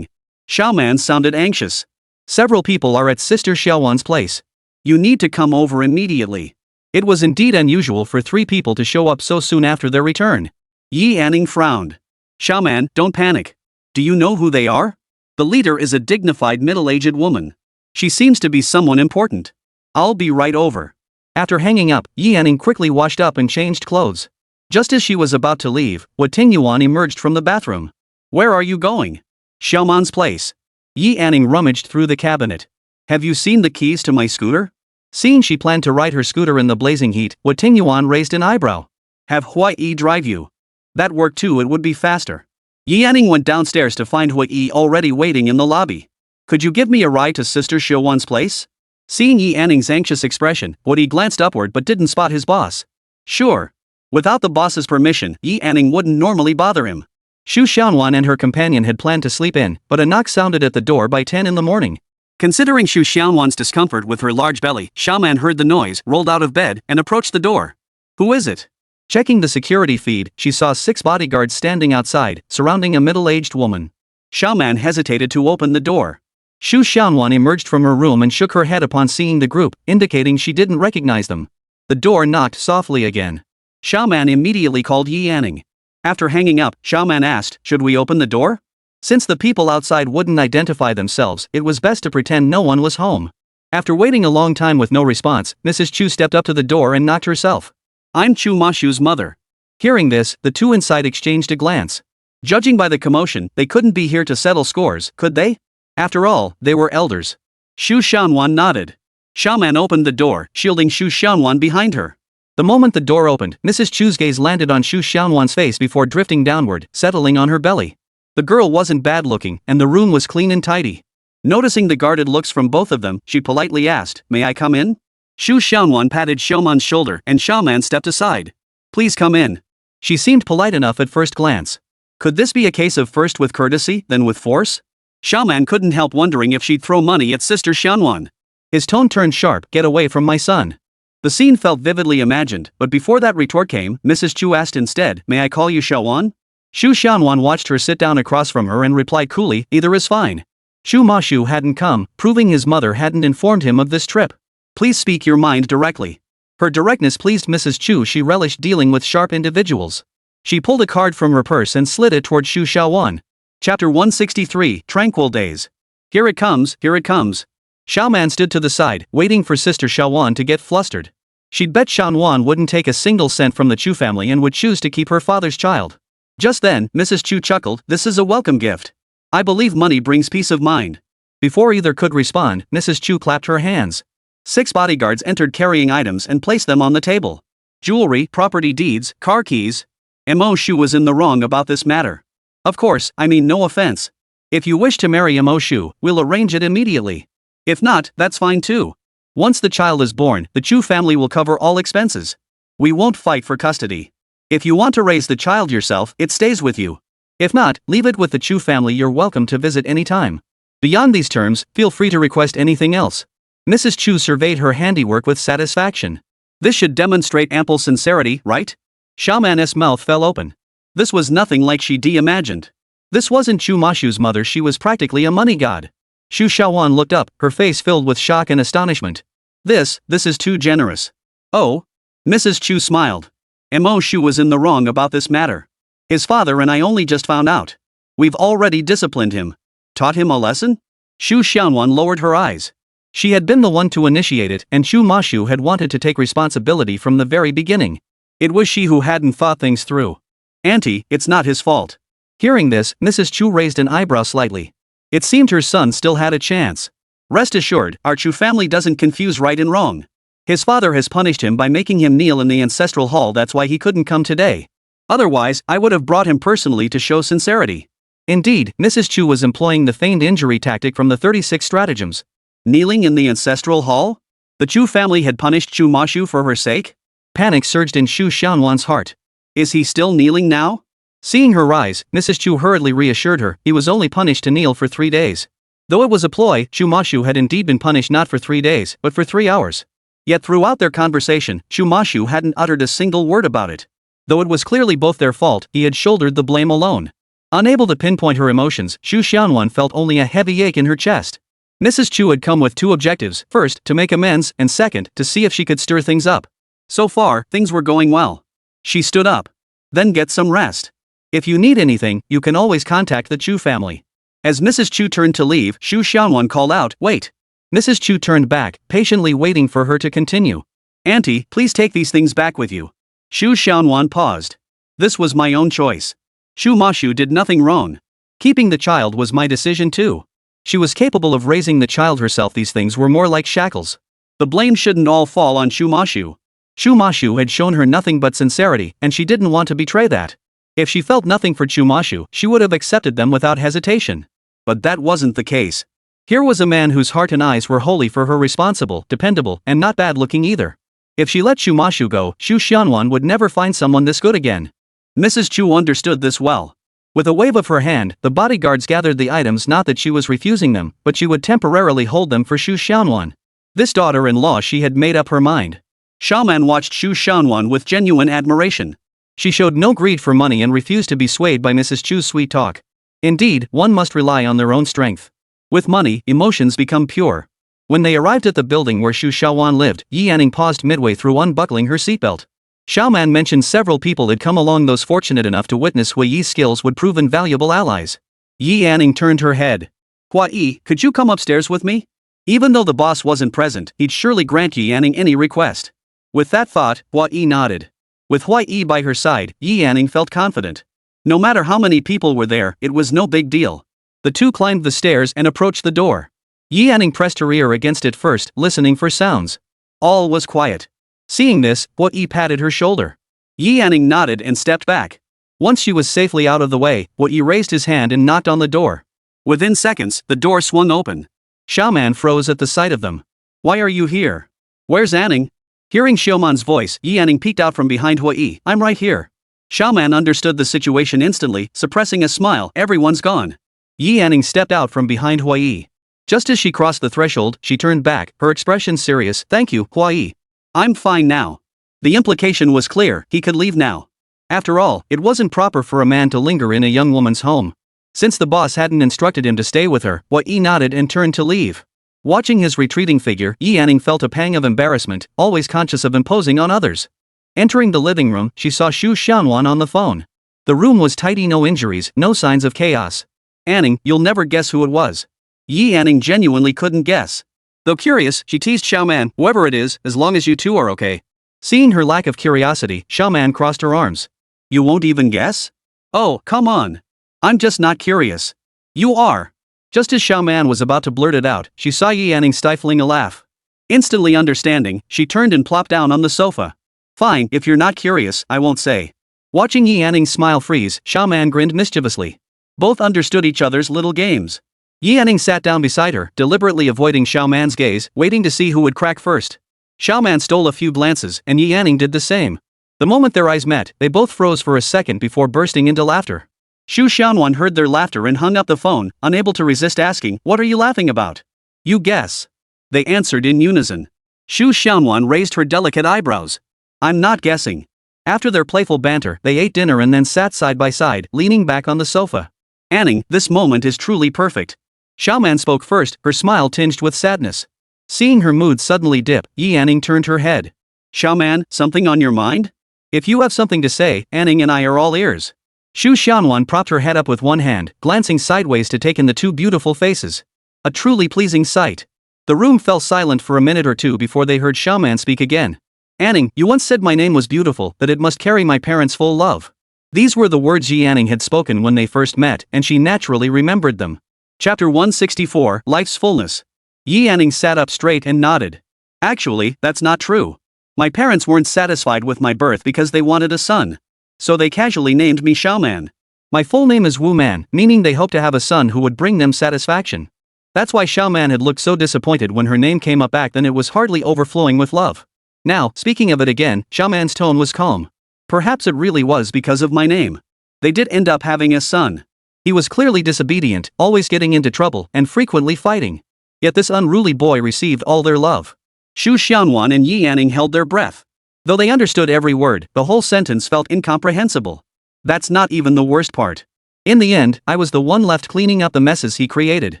Xiaoman sounded anxious. Several people are at Sister Xiaowan's place. You need to come over immediately. It was indeed unusual for 3 people to show up so soon after their return. Yanning frowned. Xiaoman, don't panic. Do you know who they are? The leader is a dignified middle-aged woman. She seems to be someone important. I'll be right over. After hanging up, Yanning quickly washed up and changed clothes. Just as she was about to leave, Huo Tingyuan emerged from the bathroom. Where are you going? Xiaoman's place. Yanning rummaged through the cabinet. Have you seen the keys to my scooter? Seeing she planned to ride her scooter in the blazing heat, Huo Tingyuan raised an eyebrow. Have Huai drive you. That worked too, it would be faster. Yanning went downstairs to find Huai already waiting in the lobby. Could you give me a ride to Sister Xiaowan's place? Seeing Yanning's anxious expression, Huai glanced upward but didn't spot his boss. Sure. Without the boss's permission, Yanning wouldn't normally bother him. Xu Xiaowan and her companion had planned to sleep in, but a knock sounded at the door by 10 in the morning. Considering Xu Xiaowan's discomfort with her large belly, Xiaoman heard the noise, rolled out of bed, and approached the door. Who is it? Checking the security feed, she saw 6 bodyguards standing outside, surrounding a middle-aged woman. Xiaoman hesitated to open the door. Xu Xiaowan emerged from her room and shook her head upon seeing the group, indicating she didn't recognize them. The door knocked softly again. Xiaoman immediately called Yanning. After hanging up, Xiaoman asked, should we open the door? Since the people outside wouldn't identify themselves, it was best to pretend no one was home. After waiting a long time with no response, Mrs. Chu stepped up to the door and knocked herself. I'm Chu Mashu's mother. Hearing this, the two inside exchanged a glance. Judging by the commotion, they couldn't be here to settle scores, could they? After all, they were elders. Xu Xiaowan nodded. Xiaoman opened the door, shielding Xu Xiaowan behind her. The moment the door opened, Mrs. Chu's gaze landed on Xu Xiaowan's face before drifting downward, settling on her belly. The girl wasn't bad-looking, and the room was clean and tidy. Noticing the guarded looks from both of them, she politely asked, may I come in? Xu Xiaowan patted Xiaoman's shoulder, and Xiaoman stepped aside. Please come in. She seemed polite enough at first glance. Could this be a case of first with courtesy, then with force? Xiaoman couldn't help wondering if she'd throw money at Sister Xiaowan. His tone turned sharp, get away from my son. The scene felt vividly imagined, but before that retort came, Mrs. Chu asked instead, may I call you Xiaowan? Xu Xiaowan watched her sit down across from her and replied coolly, either is fine. Xu Mashu hadn't come, proving his mother hadn't informed him of this trip. Please speak your mind directly. Her directness pleased Mrs. Chu. She relished dealing with sharp individuals. She pulled a card from her purse and slid it toward Xu Xiaowan. Chapter 163, Tranquil Days. Here it comes, here it comes. Xiaoman stood to the side, waiting for Sister Xiaowan to get flustered. She'd bet Xiaowan wouldn't take a single cent from the Chu family and would choose to keep her father's child. Just then, Mrs. Chu chuckled, this is a welcome gift. I believe money brings peace of mind. Before either could respond, Mrs. Chu clapped her hands. 6 bodyguards entered carrying items and placed them on the table. Jewelry, property deeds, car keys. Mo Shu was in the wrong about this matter. Of course, I mean no offense. If you wish to marry Mo Shu, we'll arrange it immediately. If not, that's fine too. Once the child is born, the Chu family will cover all expenses. We won't fight for custody. If you want to raise the child yourself, it stays with you. If not, leave it with the Chu family. You're welcome to visit anytime. Beyond these terms, feel free to request anything else. Mrs. Chu surveyed her handiwork with satisfaction. This should demonstrate ample sincerity, right? Xiaoman's mouth fell open. This was nothing like she imagined. This wasn't Chu Mashu's mother, she was practically a money god. Xu Xiaowan looked up, her face filled with shock and astonishment. This is too generous. Oh? Mrs. Chu smiled. Mo Shu was in the wrong about this matter. His father and I only just found out. We've already disciplined him. Taught him a lesson? Xu Xiaowan lowered her eyes. She had been the one to initiate it, and Chu Mashu had wanted to take responsibility from the very beginning. It was she who hadn't thought things through. Auntie, it's not his fault. Hearing this, Mrs. Chu raised an eyebrow slightly. It seemed her son still had a chance. Rest assured, our Chu family doesn't confuse right and wrong. His father has punished him by making him kneel in the ancestral hall, that's why he couldn't come today. Otherwise, I would have brought him personally to show sincerity. Indeed, Mrs. Chu was employing the feigned injury tactic from the 36 stratagems. Kneeling in the ancestral hall? The Chu family had punished Chu Mashu for her sake? Panic surged in Xu Xiaowan's heart. Is he still kneeling now? Seeing her rise, Mrs. Chu hurriedly reassured her he was only punished to kneel for 3 days. Though it was a ploy, Chu Mashu had indeed been punished not for 3 days, but for 3 hours. Yet throughout their conversation, Chu Mashu hadn't uttered a single word about it. Though it was clearly both their fault, he had shouldered the blame alone. Unable to pinpoint her emotions, Xu Xiaowan felt only a heavy ache in her chest. Mrs. Chu had come with 2 objectives, first, to make amends, and second, to see if she could stir things up. So far, things were going well. She stood up. Then get some rest. If you need anything, you can always contact the Chu family. As Mrs. Chu turned to leave, Xu Xiaowan called out, "Wait." Mrs. Chu turned back, patiently waiting for her to continue. "Auntie, please take these things back with you." Xu Xiaowan paused. "This was my own choice. Xu Mashu did nothing wrong. Keeping the child was my decision too. She was capable of raising the child herself. These things were more like shackles. The blame shouldn't all fall on Xu Mashu. Xu Mashu had shown her nothing but sincerity, and she didn't want to betray that. If she felt nothing for Xu Mashu, she would have accepted them without hesitation. But that wasn't the case. Here was a man whose heart and eyes were wholly for her, responsible, dependable, and not bad-looking either. If she let Xu Mashu go, Xu Xiaowan would never find someone this good again. Mrs. Chu understood this well. With a wave of her hand, the bodyguards gathered the items. Not that she was refusing them, but she would temporarily hold them for Xu Xiaowan. This daughter-in-law, she had made up her mind. Xiaoman watched Xu Xiaowan with genuine admiration. She showed no greed for money and refused to be swayed by Mrs. Chu's sweet talk. Indeed, one must rely on their own strength. With money, emotions become pure. When they arrived at the building where Xu Xiaowan lived, Yi Anning paused midway through unbuckling her seatbelt. Xiaoman mentioned several people had come along. Those fortunate enough to witness Hui Yi's skills would prove invaluable allies. Yi Anning turned her head. "Hua Yi, could you come upstairs with me?" Even though the boss wasn't present, he'd surely grant Yi Anning any request. With that thought, Hua Yi nodded. With Hua Yi by her side, Yi Anning felt confident. No matter how many people were there, it was no big deal. The two climbed the stairs and approached the door. Yi Anning pressed her ear against it first, listening for sounds. All was quiet. Seeing this, Hua Yi patted her shoulder. Yi Anning nodded and stepped back. Once she was safely out of the way, Hua Yi raised his hand and knocked on the door. Within seconds, the door swung open. Xiaoman froze at the sight of them. "Why are you here? Where's Anning?" Hearing Xiaoman's voice, Yi Anning peeked out from behind Hua Yi. "I'm right here." Xiaoman understood the situation instantly, suppressing a smile. "Everyone's gone." Yi Anning stepped out from behind Hua Yi. Just as she crossed the threshold, she turned back, her expression serious. "Thank you, Hua Yi. I'm fine now." The implication was clear, he could leave now. After all, it wasn't proper for a man to linger in a young woman's home. Since the boss hadn't instructed him to stay with her, Hua Yi nodded and turned to leave. Watching his retreating figure, Yi Anning felt a pang of embarrassment, always conscious of imposing on others. Entering the living room, she saw Xu Xiaowan on the phone. The room was tidy, no injuries, no signs of chaos. "Anning, you'll never guess who it was." Yi Anning genuinely couldn't guess. Though curious, she teased Xiaoman, "Whoever it is, as long as you two are okay." Seeing her lack of curiosity, Xiaoman crossed her arms. "You won't even guess? Oh, come on. I'm just not curious." "You are." Just as Xiaoman was about to blurt it out, she saw Yi Anning stifling a laugh. Instantly understanding, she turned and plopped down on the sofa. Fine, if you're not curious, I won't say. Watching Yi Anning's smile freeze, Xiaoman grinned mischievously. Both understood each other's little games. Yi Anning sat down beside her, deliberately avoiding Xiaoman's gaze, waiting to see who would crack first. Xiaoman stole a few glances, and Yi Anning did the same. The moment their eyes met, they both froze for a second before bursting into laughter. Xu Xiaonan heard their laughter and hung up the phone, unable to resist asking, "What are you laughing about?" "You guess." They answered in unison. Xu Xiaonan raised her delicate eyebrows. "I'm not guessing." After their playful banter, they ate dinner and then sat side by side, leaning back on the sofa. "Anning, this moment is truly perfect." Xiaoman spoke first, her smile tinged with sadness. Seeing her mood suddenly dip, Yi Anning turned her head. "Xiaoman, something on your mind?" "If you have something to say, Anning and I are all ears." Xu Xiaonan propped her head up with one hand, glancing sideways to take in the two beautiful faces. A truly pleasing sight. The room fell silent for a minute or two before they heard Xiaoman speak again. "Anning, you once said my name was beautiful, that it must carry my parents' full love." These were the words Yi Anning had spoken when they first met, and she naturally remembered them. Chapter 164, Life's Fullness. Yi Anning sat up straight and nodded. "Actually, that's not true. My parents weren't satisfied with my birth because they wanted a son. So they casually named me Xiaoman. My full name is Wu Man, meaning they hoped to have a son who would bring them satisfaction. That's why Xiaoman had looked so disappointed when her name came up back then. It was hardly overflowing with love. Now, speaking of it again, Xiaoman's tone was calm. Perhaps it really was because of my name. They did end up having a son. He was clearly disobedient, always getting into trouble, and frequently fighting. Yet this unruly boy received all their love." Xu Xiaonan and Yi Anning held their breath. Though they understood every word, the whole sentence felt incomprehensible. That's not even the worst part. In the end, I was the one left cleaning up the messes he created.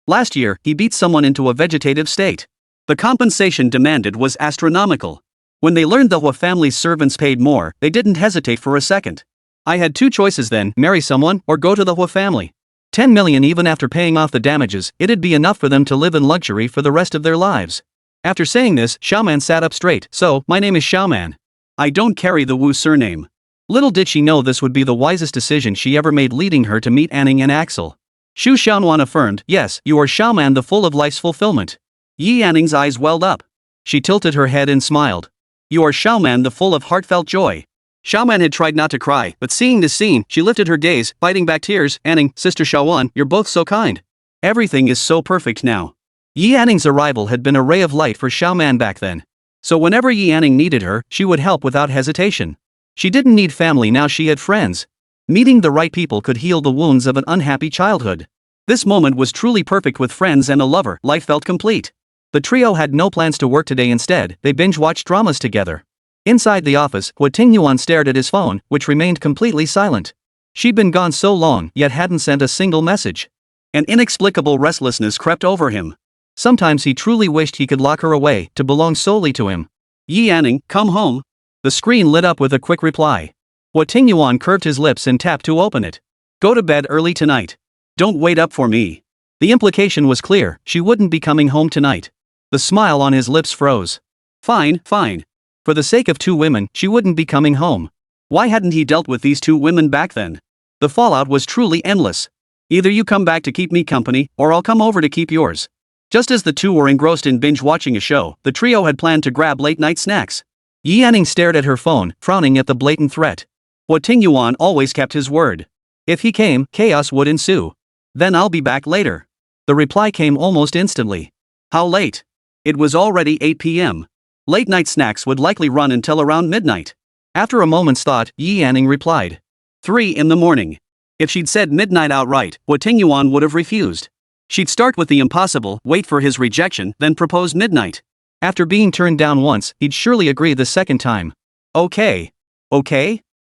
Last year, he beat someone into a vegetative state. The compensation demanded was astronomical. When they learned the Huo family's servants paid more, they didn't hesitate for a second. I had two choices then: marry someone, or go to the Huo family. 10 million. Even after paying off the damages, it'd be enough for them to live in luxury for the rest of their lives. After saying this, Xiaoman sat up straight. "So, my name is Xiaoman. I don't carry the Wu surname." Little did she know this would be the wisest decision she ever made, leading her to meet Anning and Axel. Xu Xiaonan affirmed, "Yes, you are Xiaoman, the full of life's fulfillment." Yi Anning's eyes welled up. She tilted her head and smiled. "You are Xiaoman, the full of heartfelt joy." Xiaoman had tried not to cry, but seeing this scene, she lifted her gaze, fighting back tears. "Anning, Sister Xiaowan, you're both so kind. Everything is so perfect now." Yi Anning's arrival had been a ray of light for Xiaoman back then. So whenever Yi Anning needed her, she would help without hesitation. She didn't need family now, she had friends. Meeting the right people could heal the wounds of an unhappy childhood. This moment was truly perfect. With friends and a lover, life felt complete. The trio had no plans to work today. Instead, they binge-watched dramas together. Inside the office, Huo Tingyuan stared at his phone, which remained completely silent. She'd been gone so long, yet hadn't sent a single message. An inexplicable restlessness crept over him. Sometimes he truly wished he could lock her away, to belong solely to him. "Yi Anning, come home." The screen lit up with a quick reply. Huo Tingyuan curved his lips and tapped to open it. "Go to bed early tonight. Don't wait up for me." The implication was clear: she wouldn't be coming home tonight. The smile on his lips froze. Fine. For the sake of two women, she wouldn't be coming home. Why hadn't he dealt with these two women back then? The fallout was truly endless. Either you come back to keep me company, or I'll come over to keep yours. Just as the two were engrossed in binge-watching a show, the trio had planned to grab late-night snacks. Yi Anning stared at her phone, frowning at the blatant threat. Huo Tingyuan always kept his word. If he came, chaos would ensue. "Then I'll be back later." The reply came almost instantly. How late? It was already 8 p.m. Late-night snacks would likely run until around midnight. After a moment's thought, Yi Anning replied. 3 in the morning. If she'd said midnight outright, Huo Tingyuan would have refused. She'd start with the impossible, wait for his rejection, then propose midnight. After being turned down once, he'd surely agree the second time. Okay.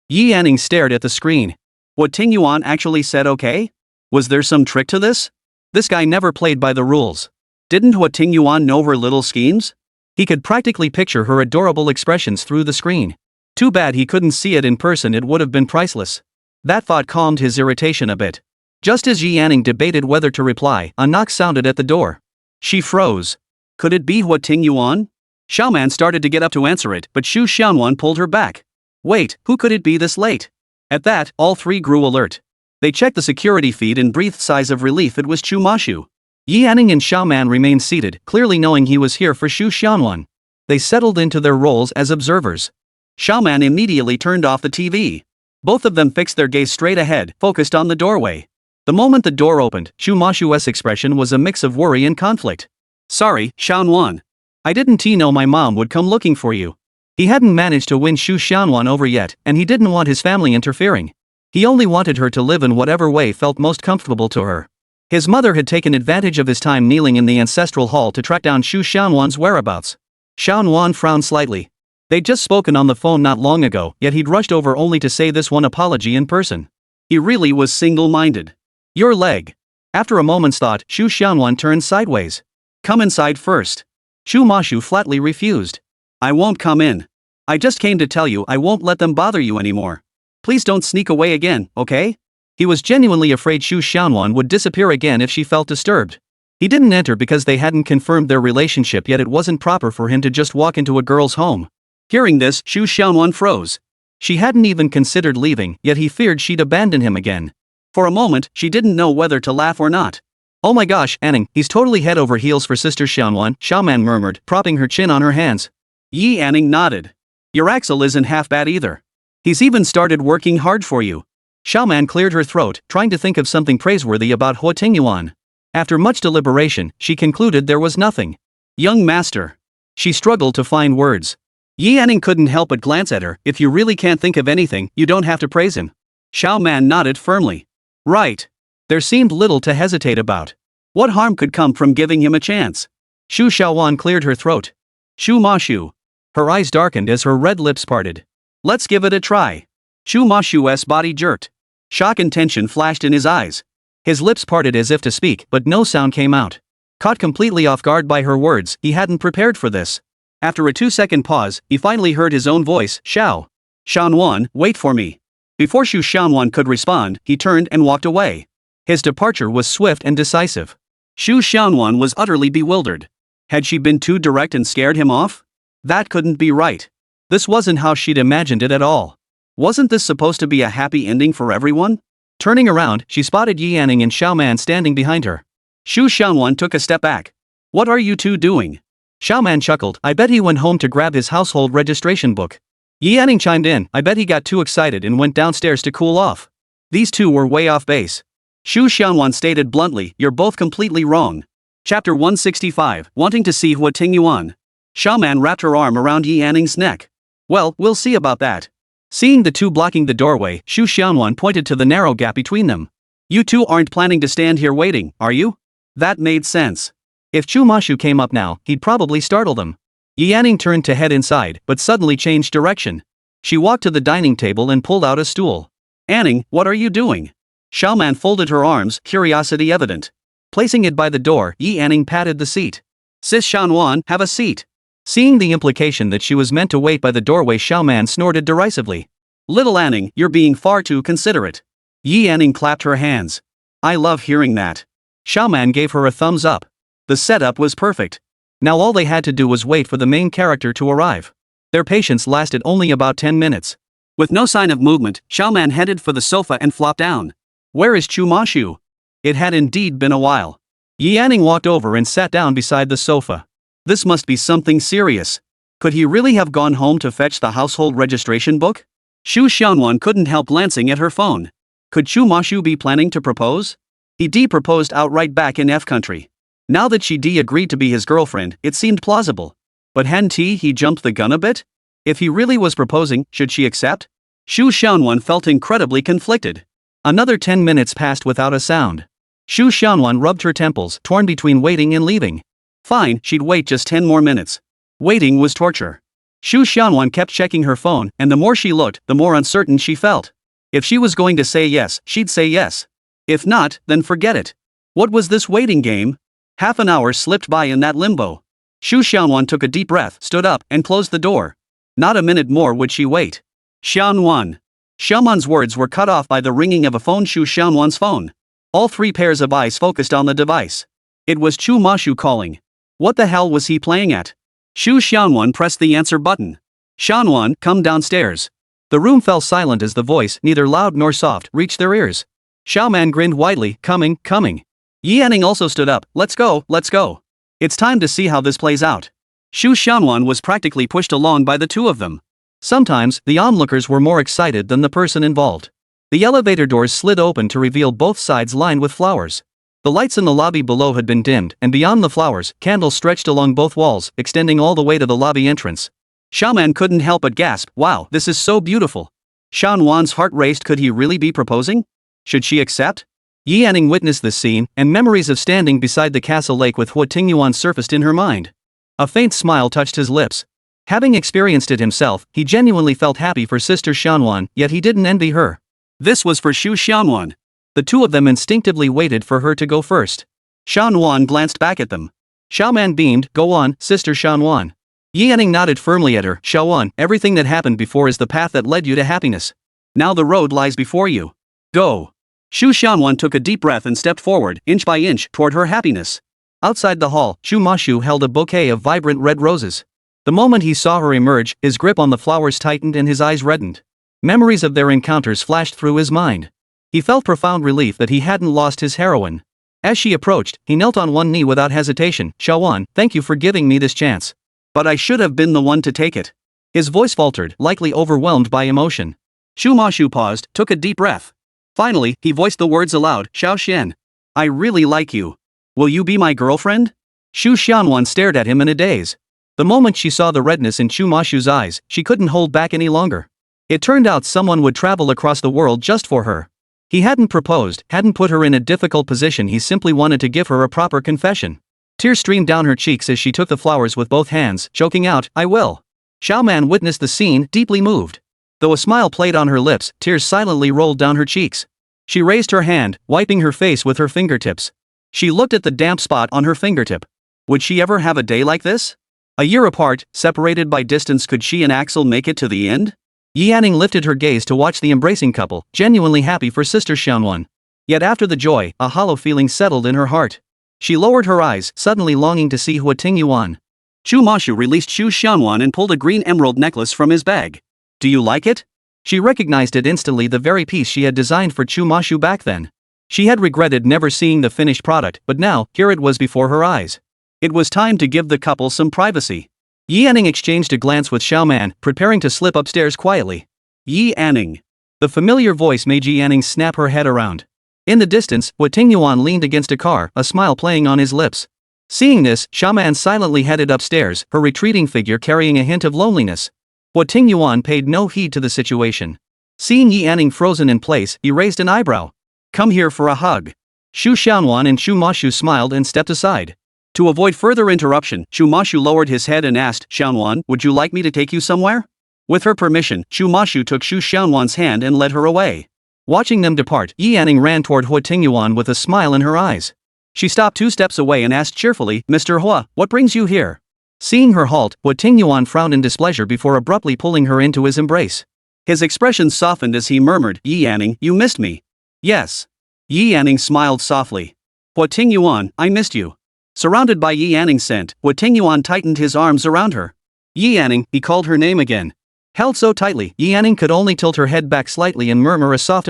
Yi Anning stared at the screen. Huo Tingyuan actually said okay? Was there some trick to this? This guy never played by the rules. Didn't Huo Tingyuan know her little schemes? He could practically picture her adorable expressions through the screen. Too bad he couldn't see it in person, it would have been priceless. That thought calmed his irritation a bit. Just as Yi Anning debated whether to reply, a knock sounded at the door. She froze. Could it be Huo Tingyuan? Xiaoman started to get up to answer it, but Xu Xiaonan pulled her back. Wait, who could it be this late? At that, all three grew alert. They checked the security feed and breathed sighs of relief. It was Chu Mashu. Yi Anning and Xiaoman remained seated, clearly knowing he was here for Xu Xianwan. They settled into their roles as observers. Xiaoman immediately turned off the TV. Both of them fixed their gaze straight ahead, focused on the doorway. The moment the door opened, Xu Mashu's expression was a mix of worry and conflict. Sorry, Xianwan. I didn't know my mom would come looking for you. He hadn't managed to win Xu Xianwan over yet, and he didn't want his family interfering. He only wanted her to live in whatever way felt most comfortable to her. His mother had taken advantage of his time kneeling in the ancestral hall to track down Xu Xianwan's whereabouts. Xianwan frowned slightly. They'd just spoken on the phone not long ago, yet he'd rushed over only to say this one apology in person. He really was single-minded. Your leg. After a moment's thought, Xu Xianwan turned sideways. Come inside first. Xu Mashu flatly refused. I won't come in. I just came to tell you I won't let them bother you anymore. Please don't sneak away again, okay? He was genuinely afraid Xu Xianwan would disappear again if she felt disturbed. He didn't enter because they hadn't confirmed their relationship yet. It wasn't proper for him to just walk into a girl's home. Hearing this, Xu Xianwan froze. She hadn't even considered leaving, yet he feared she'd abandon him again. For a moment, she didn't know whether to laugh or not. Oh my gosh, Anning, he's totally head over heels for Sister Xianwan, Xiaoman murmured, propping her chin on her hands. Yi Anning nodded. Your Axel isn't half bad either. He's even started working hard for you. Xiaoman cleared her throat, trying to think of something praiseworthy about Huo Tingyuan. After much deliberation, she concluded there was nothing. Young master. She struggled to find words. Yi Anning couldn't help but glance at her. If you really can't think of anything, you don't have to praise him. Xiaoman nodded firmly. Right. There seemed little to hesitate about. What harm could come from giving him a chance? Xu Xiaowan cleared her throat. Xu Mashu. Her eyes darkened as her red lips parted. Let's give it a try. Xu Mashu's body jerked. Shock and tension flashed in his eyes. His lips parted as if to speak, but no sound came out. Caught completely off guard by her words, he hadn't prepared for this. After a 2-second pause, he finally heard his own voice, Xiao. Xianwan, wait for me. Before Xu Xianwan could respond, he turned and walked away. His departure was swift and decisive. Xu Xianwan was utterly bewildered. Had she been too direct and scared him off? That couldn't be right. This wasn't how she'd imagined it at all. Wasn't this supposed to be a happy ending for everyone? Turning around, she spotted Yi Anning and Xiaoman standing behind her. Xu Xianwan took a step back. What are you two doing? Xiaoman chuckled. I bet he went home to grab his household registration book. Yi Anning chimed in. I bet he got too excited and went downstairs to cool off. These two were way off base. Xu Xianwan stated bluntly, you're both completely wrong. Chapter 165, Wanting to see Huo Tingyuan. Xiaoman wrapped her arm around Yi Anning's neck. Well, we'll see about that. Seeing the two blocking the doorway, Xu Xianwan pointed to the narrow gap between them. You two aren't planning to stand here waiting, are you? That made sense. If Xu Mashu came up now, he'd probably startle them. Yi Anning turned to head inside, but suddenly changed direction. She walked to the dining table and pulled out a stool. Anning, what are you doing? Xiaoman folded her arms, curiosity evident. Placing it by the door, Yi Anning patted the seat. Sis Xianwan, have a seat. Seeing the implication that she was meant to wait by the doorway, Xiaoman snorted derisively. Little Anning, you're being far too considerate. Yi Anning clapped her hands. I love hearing that. Xiaoman gave her a thumbs up. The setup was perfect. Now all they had to do was wait for the main character to arrive. Their patience lasted only about 10 minutes. With no sign of movement, Xiaoman headed for the sofa and flopped down. Where is Xu Mashu? It had indeed been a while. Yi Anning walked over and sat down beside the sofa. This must be something serious. Could he really have gone home to fetch the household registration book? Xu Xianwan couldn't help glancing at her phone. Could Xu Mashu be planning to propose? He proposed outright back in F country. Now that she agreed to be his girlfriend, it seemed plausible. But hadn't he jumped the gun a bit? If he really was proposing, should she accept? Xu Xianwan felt incredibly conflicted. Another 10 minutes passed without a sound. Xu Xianwan rubbed her temples, torn between waiting and leaving. Fine, she'd wait just 10 more minutes. Waiting was torture. Xu Xianwan kept checking her phone, and the more she looked, the more uncertain she felt. If she was going to say yes, she'd say yes. If not, then forget it. What was this waiting game? Half an hour slipped by in that limbo. Xu Xianwan took a deep breath, stood up, and closed the door. Not a minute more would she wait. Xianwan. Xiaoman's words were cut off by the ringing of a phone. Xu Xianwan's phone. All three pairs of eyes focused on the device. It was Xu Mashu calling. What the hell was he playing at? Xu Xianwan pressed the answer button. Xianwan, come downstairs. The room fell silent as the voice, neither loud nor soft, reached their ears. Xiaoman grinned widely, coming. Yi Anning also stood up. Let's go, let's go. It's time to see how this plays out. Xu Xianwan was practically pushed along by the two of them. Sometimes, the onlookers were more excited than the person involved. The elevator doors slid open to reveal both sides lined with flowers. The lights in the lobby below had been dimmed, and beyond the flowers, candles stretched along both walls, extending all the way to the lobby entrance. Xiaoman couldn't help but gasp, wow, this is so beautiful. Xianwan's heart raced. Could he really be proposing? Should she accept? Yi Anning witnessed this scene, and memories of standing beside the castle lake with Huo Tingyuan surfaced in her mind. A faint smile touched his lips. Having experienced it himself, he genuinely felt happy for Sister Xianwan, yet he didn't envy her. This was for Xu Xianwan. The two of them instinctively waited for her to go first. Xianwan glanced back at them. Xiaoman beamed, go on, Sister Xianwan. Yi Anning nodded firmly at her. Xiaowan, everything that happened before is the path that led you to happiness. Now the road lies before you. Go. Xu Xianwan took a deep breath and stepped forward, inch by inch, toward her happiness. Outside the hall, Xu Mashu held a bouquet of vibrant red roses. The moment he saw her emerge, his grip on the flowers tightened and his eyes reddened. Memories of their encounters flashed through his mind. He felt profound relief that he hadn't lost his heroine. As she approached, he knelt on one knee without hesitation. Xiaowan, thank you for giving me this chance. But I should have been the one to take it. His voice faltered, likely overwhelmed by emotion. Xu Mashu paused, took a deep breath. Finally, he voiced the words aloud, Xiao Xian. I really like you. Will you be my girlfriend? Xu Xianwan stared at him in a daze. The moment she saw the redness in Xu Mashu's eyes, she couldn't hold back any longer. It turned out someone would travel across the world just for her. He hadn't proposed, hadn't put her in a difficult position, he simply wanted to give her a proper confession. Tears streamed down her cheeks as she took the flowers with both hands, choking out, I will. Xiaoman witnessed the scene, deeply moved. Though a smile played on her lips, tears silently rolled down her cheeks. She raised her hand, wiping her face with her fingertips. She looked at the damp spot on her fingertip. Would she ever have a day like this? A year apart, separated by distance, could she and Axel make it to the end? Yi Anning lifted her gaze to watch the embracing couple, genuinely happy for Sister Xianwan. Yet after the joy, a hollow feeling settled in her heart. She lowered her eyes, suddenly longing to see Huo Tingyuan. Xu Mashu released Xu Xianwan and pulled a green emerald necklace from his bag. Do you like it? She recognized it instantly, the very piece she had designed for Xu Mashu back then. She had regretted never seeing the finished product, but now, here it was before her eyes. It was time to give the couple some privacy. Yi Anning exchanged a glance with Xiaoman, preparing to slip upstairs quietly. Yi Anning. The familiar voice made Yi Anning snap her head around. In the distance, Huo Tingyuan leaned against a car, a smile playing on his lips. Seeing this, Xiaoman silently headed upstairs, her retreating figure carrying a hint of loneliness. Huo Tingyuan paid no heed to the situation. Seeing Yi Anning frozen in place, he raised an eyebrow. Come here for a hug. Xu Xianwan and Xu Mashu smiled and stepped aside. To avoid further interruption, Xu Mashu lowered his head and asked, Xianwan, would you like me to take you somewhere? With her permission, Xu Mashu took Xu Xianwan's hand and led her away. Watching them depart, Yi Anning ran toward Huo Tingyuan with a smile in her eyes. She stopped 2 steps away and asked cheerfully, Mr. Hua, what brings you here? Seeing her halt, Huo Tingyuan frowned in displeasure before abruptly pulling her into his embrace. His expression softened as he murmured, Yi Anning, you missed me. Yes. Yi Anning smiled softly. Huo Tingyuan, I missed you. Surrounded by Yi Anning's scent, Huo Tingyuan tightened his arms around her. Yi Anning, he called her name again. Held so tightly, Yi Anning could only tilt her head back slightly and murmur a soft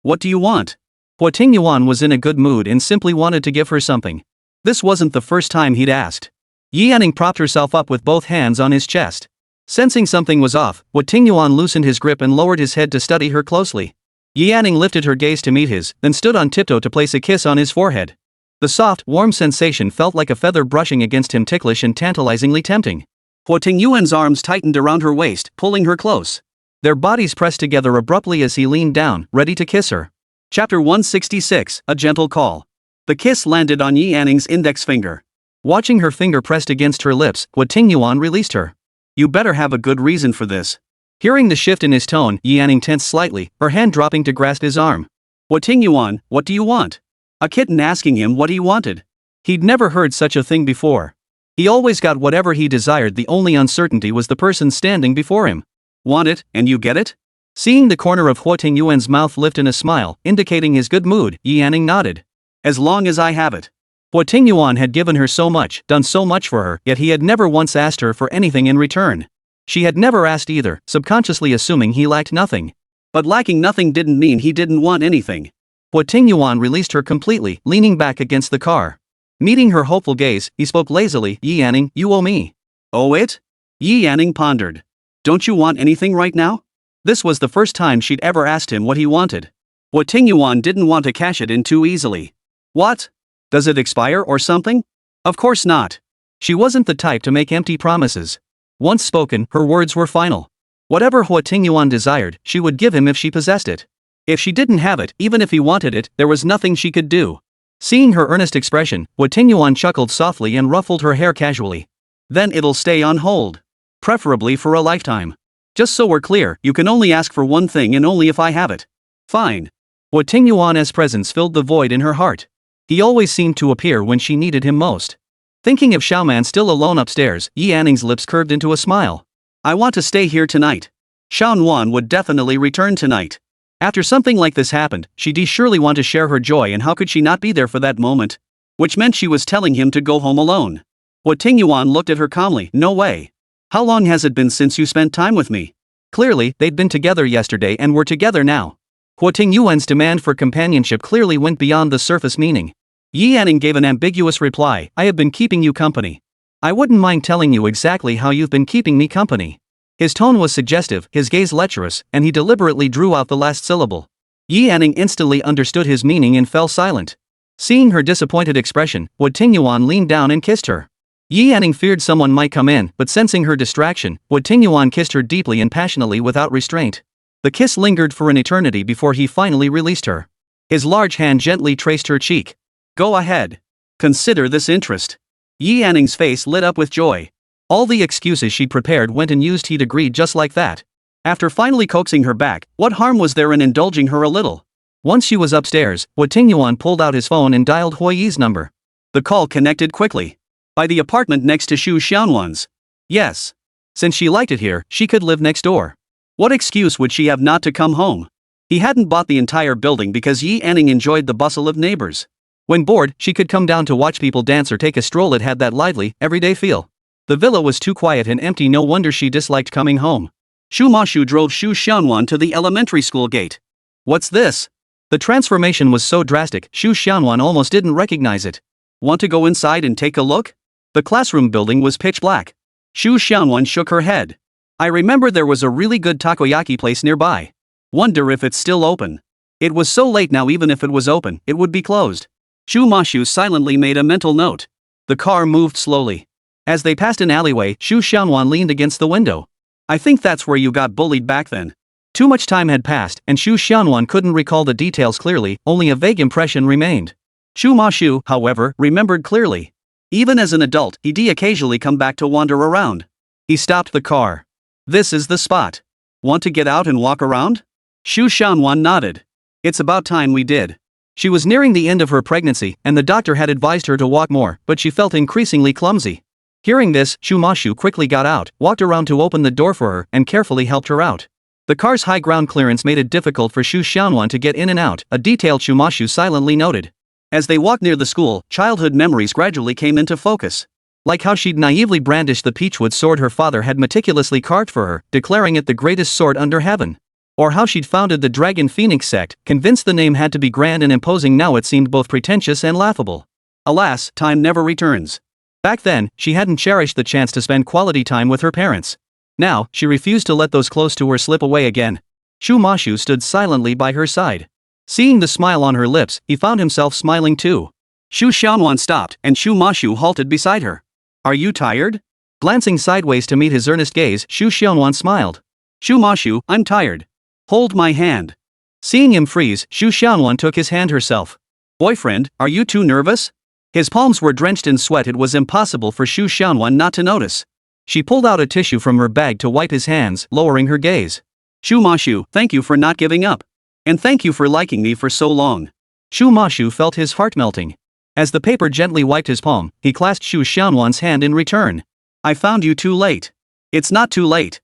What do you want? Huo Tingyuan was in a good mood and simply wanted to give her something. This wasn't the first time he'd asked. Yi Anning propped herself up with both hands on his chest. Sensing something was off, Huo Tingyuan loosened his grip and lowered his head to study her closely. Yi Anning lifted her gaze to meet his, then stood on tiptoe to place a kiss on his forehead. The soft, warm sensation felt like a feather brushing against him, ticklish and tantalizingly tempting. Huo Tingyuan's arms tightened around her waist, pulling her close. Their bodies pressed together abruptly as he leaned down, ready to kiss her. Chapter 166, A Gentle Call. The kiss landed on Yi Anning's index finger. Watching her finger pressed against her lips, Huo Tingyuan released her. You better have a good reason for this. Hearing the shift in his tone, Yi Anning tensed slightly, her hand dropping to grasp his arm. Huo Tingyuan, what do you want? A kitten asking him what he wanted. He'd never heard such a thing before. He always got whatever he desired, the only uncertainty was the person standing before him. Want it, and you get it? Seeing the corner of Huo Tingyuan's mouth lift in a smile, indicating his good mood, Yi Anning nodded. As long as I have it. Huo Tingyuan had given her so much, done so much for her, yet he had never once asked her for anything in return. She had never asked either, subconsciously assuming he lacked nothing. But lacking nothing didn't mean he didn't want anything. Huo Tingyuan released her completely, leaning back against the car. Meeting her hopeful gaze, he spoke lazily, Yi Yanning, you owe me. Oh it? Yi Yanning pondered. Don't you want anything right now? This was the first time she'd ever asked him what he wanted. Huo Tingyuan didn't want to cash it in too easily. What? Does it expire or something? Of course not. She wasn't the type to make empty promises. Once spoken, her words were final. Whatever Huo Tingyuan desired, she would give him if she possessed it. If she didn't have it, even if he wanted it, there was nothing she could do. Seeing her earnest expression, Huo Tingyuan chuckled softly and ruffled her hair casually. Then it'll stay on hold. Preferably for a lifetime. Just so we're clear, you can only ask for one thing and only if I have it. Fine. Huo Tingyuan's presence filled the void in her heart. He always seemed to appear when she needed him most. Thinking of Xiaoman still alone upstairs, Yi Yanning's lips curved into a smile. I want to stay here tonight. Xiaoman would definitely return tonight. After something like this happened, she'd surely want to share her joy, and how could she not be there for that moment? Which meant she was telling him to go home alone. Huo Tingyuan looked at her calmly. No way. How long has it been since you spent time with me? Clearly, they'd been together yesterday and were together now. Huo Tingyuan's demand for companionship clearly went beyond the surface meaning. Yi Yanning gave an ambiguous reply. I have been keeping you company. I wouldn't mind telling you exactly how you've been keeping me company. His tone was suggestive, his gaze lecherous, and he deliberately drew out the last syllable. Yi Yanning instantly understood his meaning and fell silent. Seeing her disappointed expression, Huo Tingyuan leaned down and kissed her. Yi Yanning feared someone might come in, but sensing her distraction, Huo Tingyuan kissed her deeply and passionately without restraint. The kiss lingered for an eternity before he finally released her. His large hand gently traced her cheek. Go ahead. Consider this interest. Yi Yanning's face lit up with joy. All the excuses she'd prepared went unused. He'd agreed just like that. After finally coaxing her back, what harm was there in indulging her a little? Once she was upstairs, Huo Tingyuan pulled out his phone and dialed Huo Yi's number. The call connected quickly. By the apartment next to Xu Xianwan's. Yes. Since she liked it here, she could live next door. What excuse would she have not to come home? He hadn't bought the entire building because Yi Yanning enjoyed the bustle of neighbors. When bored, she could come down to watch people dance or take a stroll. It had that lively, everyday feel. The villa was too quiet and empty, no wonder she disliked coming home. Xu Mashu drove Xu Xianwan to the elementary school gate. What's this? The transformation was so drastic, Xu Xianwan almost didn't recognize it. Want to go inside and take a look? The classroom building was pitch black. Xu Xianwan shook her head. I remember there was a really good takoyaki place nearby. Wonder if it's still open. It was so late now, even if it was open, it would be closed. Xu Mashu silently made a mental note. The car moved slowly. As they passed an alleyway, Xu Xianwan leaned against the window. I think that's where you got bullied back then. Too much time had passed, and Xu Xianwan couldn't recall the details clearly, only a vague impression remained. Xu Mashu, however, remembered clearly. Even as an adult, he'd occasionally come back to wander around. He stopped the car. This is the spot. Want to get out and walk around? Xu Xianwan nodded. It's about time we did. She was nearing the end of her pregnancy, and the doctor had advised her to walk more, but she felt increasingly clumsy. Hearing this, Xu Mashu quickly got out, walked around to open the door for her, and carefully helped her out. The car's high ground clearance made it difficult for Xu Xianwan to get in and out, a detail Xu Mashu silently noted. As they walked near the school, childhood memories gradually came into focus. Like how she'd naively brandished the peachwood sword her father had meticulously carved for her, declaring it the greatest sword under heaven. Or how she'd founded the Dragon Phoenix sect, convinced the name had to be grand and imposing. Now it seemed both pretentious and laughable. Alas, time never returns. Back then, she hadn't cherished the chance to spend quality time with her parents. Now, she refused to let those close to her slip away again. Xu Mashu stood silently by her side. Seeing the smile on her lips, he found himself smiling too. Xu Xianwan stopped, and Xu Mashu halted beside her. Are you tired? Glancing sideways to meet his earnest gaze, Xu Xianwan smiled. Xu Mashu, I'm tired. Hold my hand. Seeing him freeze, Xu Xianwan took his hand herself. Boyfriend, are you too nervous? His palms were drenched in sweat. It was impossible for Xu Xianwan not to notice. She pulled out a tissue from her bag to wipe his hands, lowering her gaze. Xu Mashu, thank you for not giving up. And thank you for liking me for so long. Xu Mashu felt his heart melting. As the paper gently wiped his palm, he clasped Xu Xianwan's hand in return. I found you too late. It's not too late.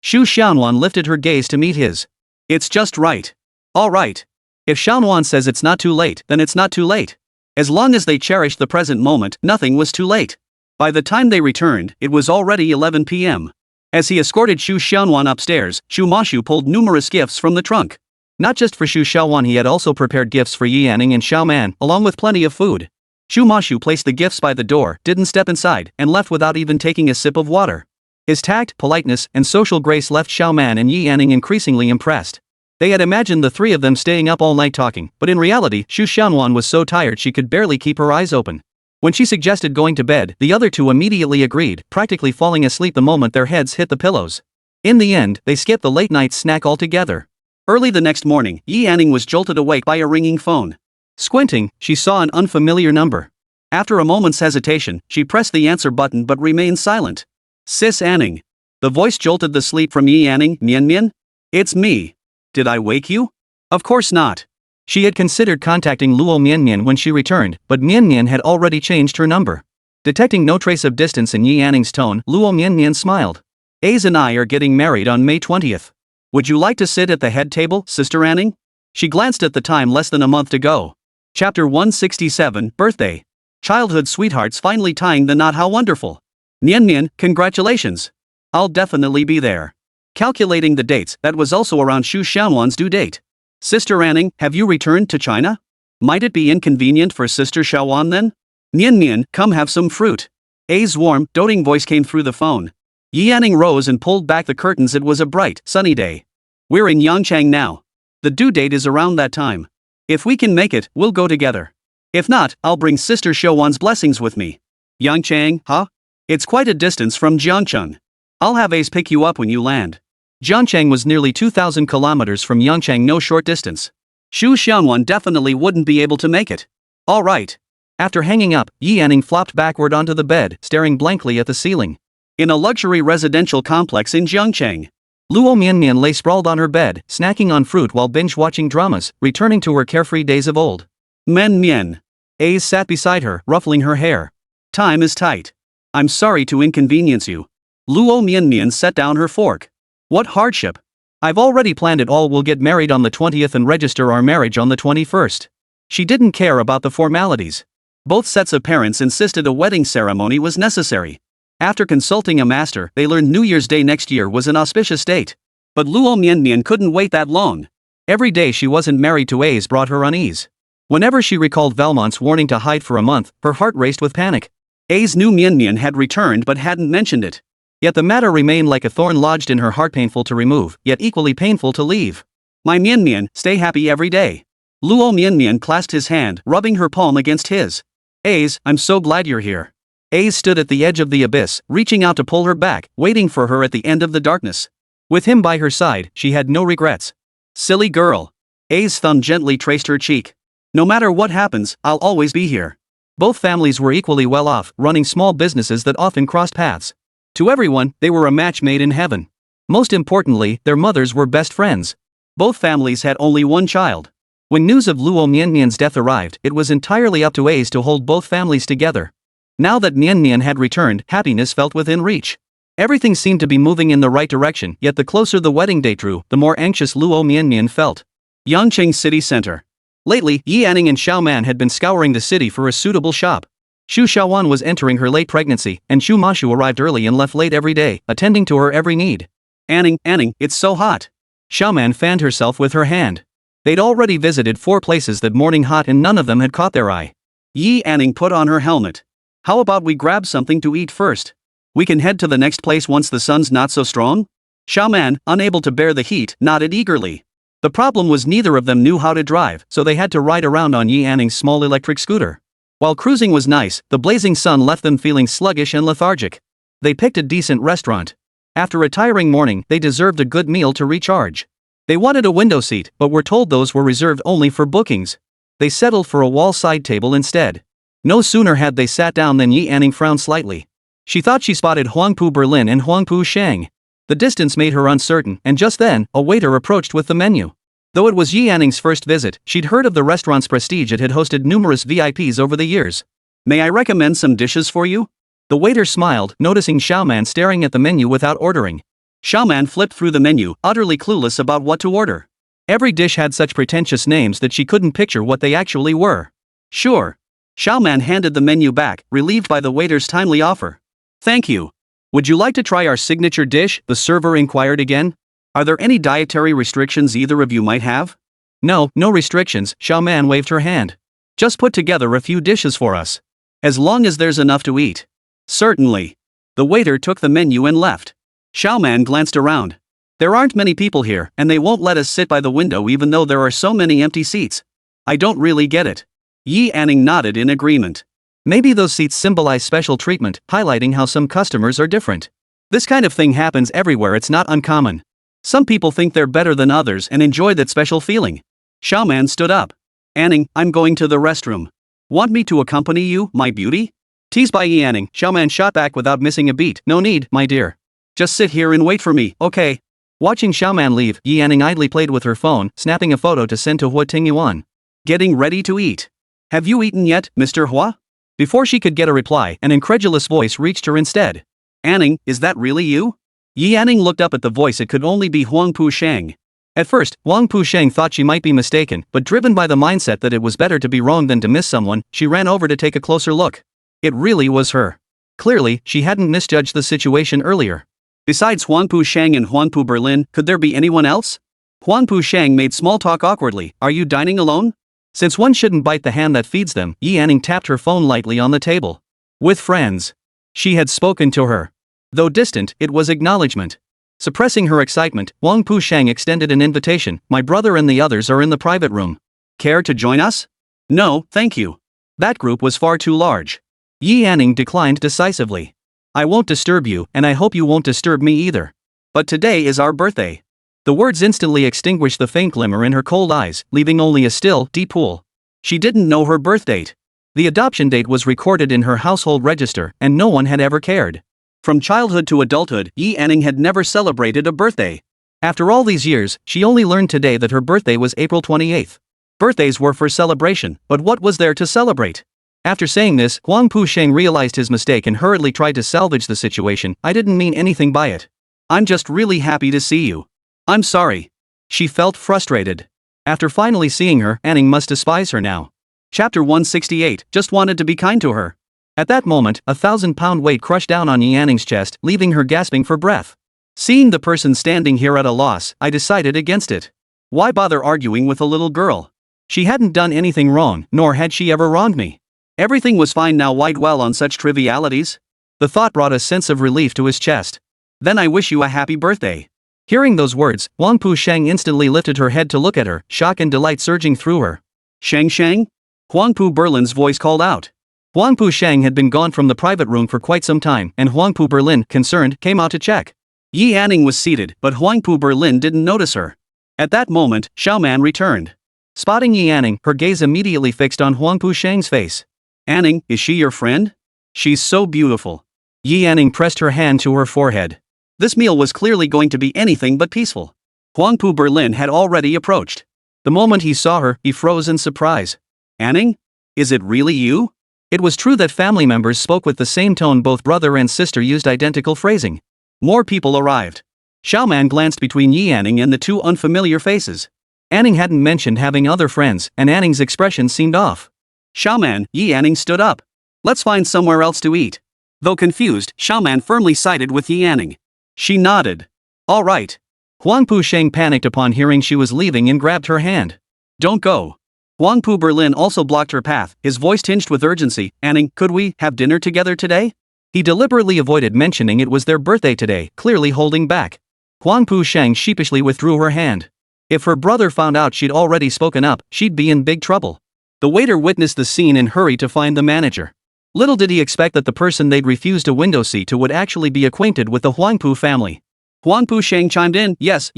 Xu Xianwan lifted her gaze to meet his. It's just right. All right. If Xianwan says it's not too late, then it's not too late. As long as they cherished the present moment, nothing was too late. By the time they returned, it was already 11 p.m. As he escorted Xu Xianwan upstairs, Xu Mashu pulled numerous gifts from the trunk. Not just for Xu Xiaowan, he had also prepared gifts for Yi Anning and Xiao Man, along with plenty of food. Xu Mashu placed the gifts by the door, didn't step inside, and left without even taking a sip of water. His tact, politeness, and social grace left Xiao Man and Yi Anning increasingly impressed. They had imagined the three of them staying up all night talking, but in reality, Xu Xiaowan was so tired she could barely keep her eyes open. When she suggested going to bed, the other two immediately agreed, practically falling asleep the moment their heads hit the pillows. In the end, they skipped the late-night snack altogether. Early the next morning, Yi Anning was jolted awake by a ringing phone. Squinting, she saw an unfamiliar number. After a moment's hesitation, she pressed the answer button but remained silent. "Sis Anning." The voice jolted the sleep from Yi Anning. "Mian Mian? It's me. Did I wake you?" Of course not. She had considered contacting Luo Mian when she returned, but Mian had already changed her number. Detecting no trace of distance in Yi Anning's tone, Luo Mian smiled. "Aze and I are getting married on May 20th. Would you like to sit at the head table, Sister Anning?" She glanced at the time, less than a month to go. Chapter 167, Birthday. Childhood sweethearts finally tying the knot. How wonderful. Mian, congratulations. I'll definitely be there. Calculating the dates, that was also around Xu Xiaowan's due date. Sister Anning, have you returned to China? Might it be inconvenient for Sister Xiaowan then? Mian, come have some fruit. A's warm, doting voice came through the phone. Yi Anning rose and pulled back the curtains. It was a bright, sunny day. We're in Yangchang now. The due date is around that time. If we can make it, we'll go together. If not, I'll bring Sister Xiaowan's blessings with me. Yangchang, huh? It's quite a distance from Jiangcheng. I'll have Ace pick you up when you land. Jiangcheng was nearly 2,000 kilometers from Yangchang, no short distance. Xu Xiaowan definitely wouldn't be able to make it. All right. After hanging up, Yi Anning flopped backward onto the bed, staring blankly at the ceiling. In a luxury residential complex in Jiangcheng, Luo Mian lay sprawled on her bed, snacking on fruit while binge-watching dramas, returning to her carefree days of old. Mian. Ace sat beside her, ruffling her hair. Time is tight. I'm sorry to inconvenience you. Luo Mian set down her fork. What hardship. I've already planned it all. We'll get married on the 20th and register our marriage on the 21st. She didn't care about the formalities. Both sets of parents insisted a wedding ceremony was necessary. After consulting a master, they learned New Year's Day next year was an auspicious date. But Luo Mian couldn't wait that long. Every day she wasn't married to A's brought her unease. Whenever she recalled Valmont's warning to hide for a month, her heart raced with panic. A's knew Mian had returned but hadn't mentioned it. Yet the matter remained like a thorn lodged in her heart, painful to remove, yet equally painful to leave. My Mian, stay happy every day. Luo Mian clasped his hand, rubbing her palm against his. A's, I'm so glad you're here. A's stood at the edge of the abyss, reaching out to pull her back, waiting for her at the end of the darkness. With him by her side, she had no regrets. Silly girl. A's thumb gently traced her cheek. No matter what happens, I'll always be here. Both families were equally well off, running small businesses that often crossed paths. To everyone, they were a match made in heaven. Most importantly, their mothers were best friends. Both families had only one child. When news of Luo Mian's death arrived, it was entirely up to A's to hold both families together. Now that Mian had returned, happiness felt within reach. Everything seemed to be moving in the right direction, yet the closer the wedding date drew, the more anxious Luo Mian felt. Yangcheng City Center. Lately, Yi Anning and Xiao Man had been scouring the city for a suitable shop. Xu Xiaowan was entering her late pregnancy, and Xu Mashu arrived early and left late every day, attending to her every need. Anning, it's so hot. Xiao Man fanned herself with her hand. They'd already visited 4 places that morning hot and none of them had caught their eye. Yi Anning put on her helmet. How about we grab something to eat first? We can head to the next place once the sun's not so strong? Xiao Man, unable to bear the heat, nodded eagerly. The problem was neither of them knew how to drive, so they had to ride around on Yi Anning's small electric scooter. While cruising was nice, the blazing sun left them feeling sluggish and lethargic. They picked a decent restaurant. After a tiring morning, they deserved a good meal to recharge. They wanted a window seat, but were told those were reserved only for bookings. They settled for a wall-side table instead. No sooner had they sat down than Yi Anning frowned slightly. She thought she spotted Huangpu Berlin and Huangpu Shang. The distance made her uncertain, and just then, a waiter approached with the menu. Though it was Yi Anning's first visit, she'd heard of the restaurant's prestige. It had hosted numerous VIPs over the years. May I recommend some dishes for you? The waiter smiled, noticing Xiao Man staring at the menu without ordering. Xiao Man flipped through the menu, utterly clueless about what to order. Every dish had such pretentious names that she couldn't picture what they actually were. Sure. Xiao Man handed the menu back, relieved by the waiter's timely offer. Thank you. Would you like to try our signature dish? The server inquired again. Are there any dietary restrictions either of you might have? No, no restrictions, Xiao Man waved her hand. Just put together a few dishes for us. As long as there's enough to eat. Certainly. The waiter took the menu and left. Xiao Man glanced around. There aren't many people here, and they won't let us sit by the window even though there are so many empty seats. I don't really get it. Yi Anning nodded in agreement. Maybe those seats symbolize special treatment, highlighting how some customers are different. This kind of thing happens everywhere, it's not uncommon. Some people think they're better than others and enjoy that special feeling. Xiao Man stood up. Anning, I'm going to the restroom. Want me to accompany you, my beauty? Teased by Yi Anning, Xiao Man shot back without missing a beat. No need, my dear. Just sit here and wait for me, okay? Watching Xiao Man leave, Yi Anning idly played with her phone, snapping a photo to send to Huo Tingyuan. Getting ready to eat. Have you eaten yet, Mr. Hua? Before she could get a reply, an incredulous voice reached her instead. Anning, is that really you? Yi Anning looked up at the voice. It could only be Huang Pu Sheng. At first, Huang Pu Sheng thought she might be mistaken, but driven by the mindset that it was better to be wrong than to miss someone, she ran over to take a closer look. It really was her. Clearly, she hadn't misjudged the situation earlier. Besides Huang Pu Sheng and Huang Pu Berlin, could there be anyone else? Huang Pu Sheng made small talk awkwardly. Are you dining alone? Since one shouldn't bite the hand that feeds them, Yi Anning tapped her phone lightly on the table. With friends. She had spoken to her. Though distant, it was acknowledgement. Suppressing her excitement, Huang Pu Sheng extended an invitation. My brother and the others are in the private room. Care to join us? No, thank you. That group was far too large. Yi Anning declined decisively. I won't disturb you, and I hope you won't disturb me either. But today is our birthday. The words instantly extinguished the faint glimmer in her cold eyes, leaving only a still, deep pool. She didn't know her birth date. The adoption date was recorded in her household register, and no one had ever cared. From childhood to adulthood, Yi Anning had never celebrated a birthday. After all these years, she only learned today that her birthday was April 28th. Birthdays were for celebration, but what was there to celebrate? After saying this, Huang Pu Sheng realized his mistake and hurriedly tried to salvage the situation. I didn't mean anything by it. I'm just really happy to see you. I'm sorry. She felt frustrated. After finally seeing her, Anning must despise her now. Chapter 168, just wanted to be kind to her. At that moment, 1,000-pound weight crushed down on Yi Anning's chest, leaving her gasping for breath. Seeing the person standing here at a loss, I decided against it. Why bother arguing with a little girl? She hadn't done anything wrong, nor had she ever wronged me. Everything was fine now. Why dwell on such trivialities? The thought brought a sense of relief to his chest. Then I wish you a happy birthday. Hearing those words, Huang Pu Sheng instantly lifted her head to look at her, shock and delight surging through her. Sheng? Huang Pu Berlin's voice called out. Huang Pu Sheng had been gone from the private room for quite some time, and Huang Pu Berlin, concerned, came out to check. Yi Anning was seated, but Huang Pu Berlin didn't notice her. At that moment, Xiao Man returned. Spotting Yi Anning, her gaze immediately fixed on Huang Pu Sheng's face. Anning, is she your friend? She's so beautiful. Yi Anning pressed her hand to her forehead. This meal was clearly going to be anything but peaceful. Huang Pu Berlin had already approached. The moment he saw her, he froze in surprise. Anning? Is it really you? It was true that family members spoke with the same tone. Both brother and sister used identical phrasing. More people arrived. Xiao Man glanced between Yi Anning and the two unfamiliar faces. Anning hadn't mentioned having other friends, and Anning's expression seemed off. Xiao Man, Yi Anning stood up. Let's find somewhere else to eat. Though confused, Xiao Man firmly sided with Yi Anning. She nodded. All right. Huang Pu Sheng panicked upon hearing she was leaving and grabbed her hand. Don't go. Huang Pu Berlin also blocked her path, his voice tinged with urgency. Anning, could we have dinner together today? He deliberately avoided mentioning it was their birthday today, clearly holding back. Huang Pu Sheng sheepishly withdrew her hand. If her brother found out she'd already spoken up, she'd be in big trouble. The waiter witnessed the scene and hurried to find the manager. Little did he expect that the person they'd refused a window seat to would actually be acquainted with the Huang Pu family. Huang Pu Sheng chimed in, yes.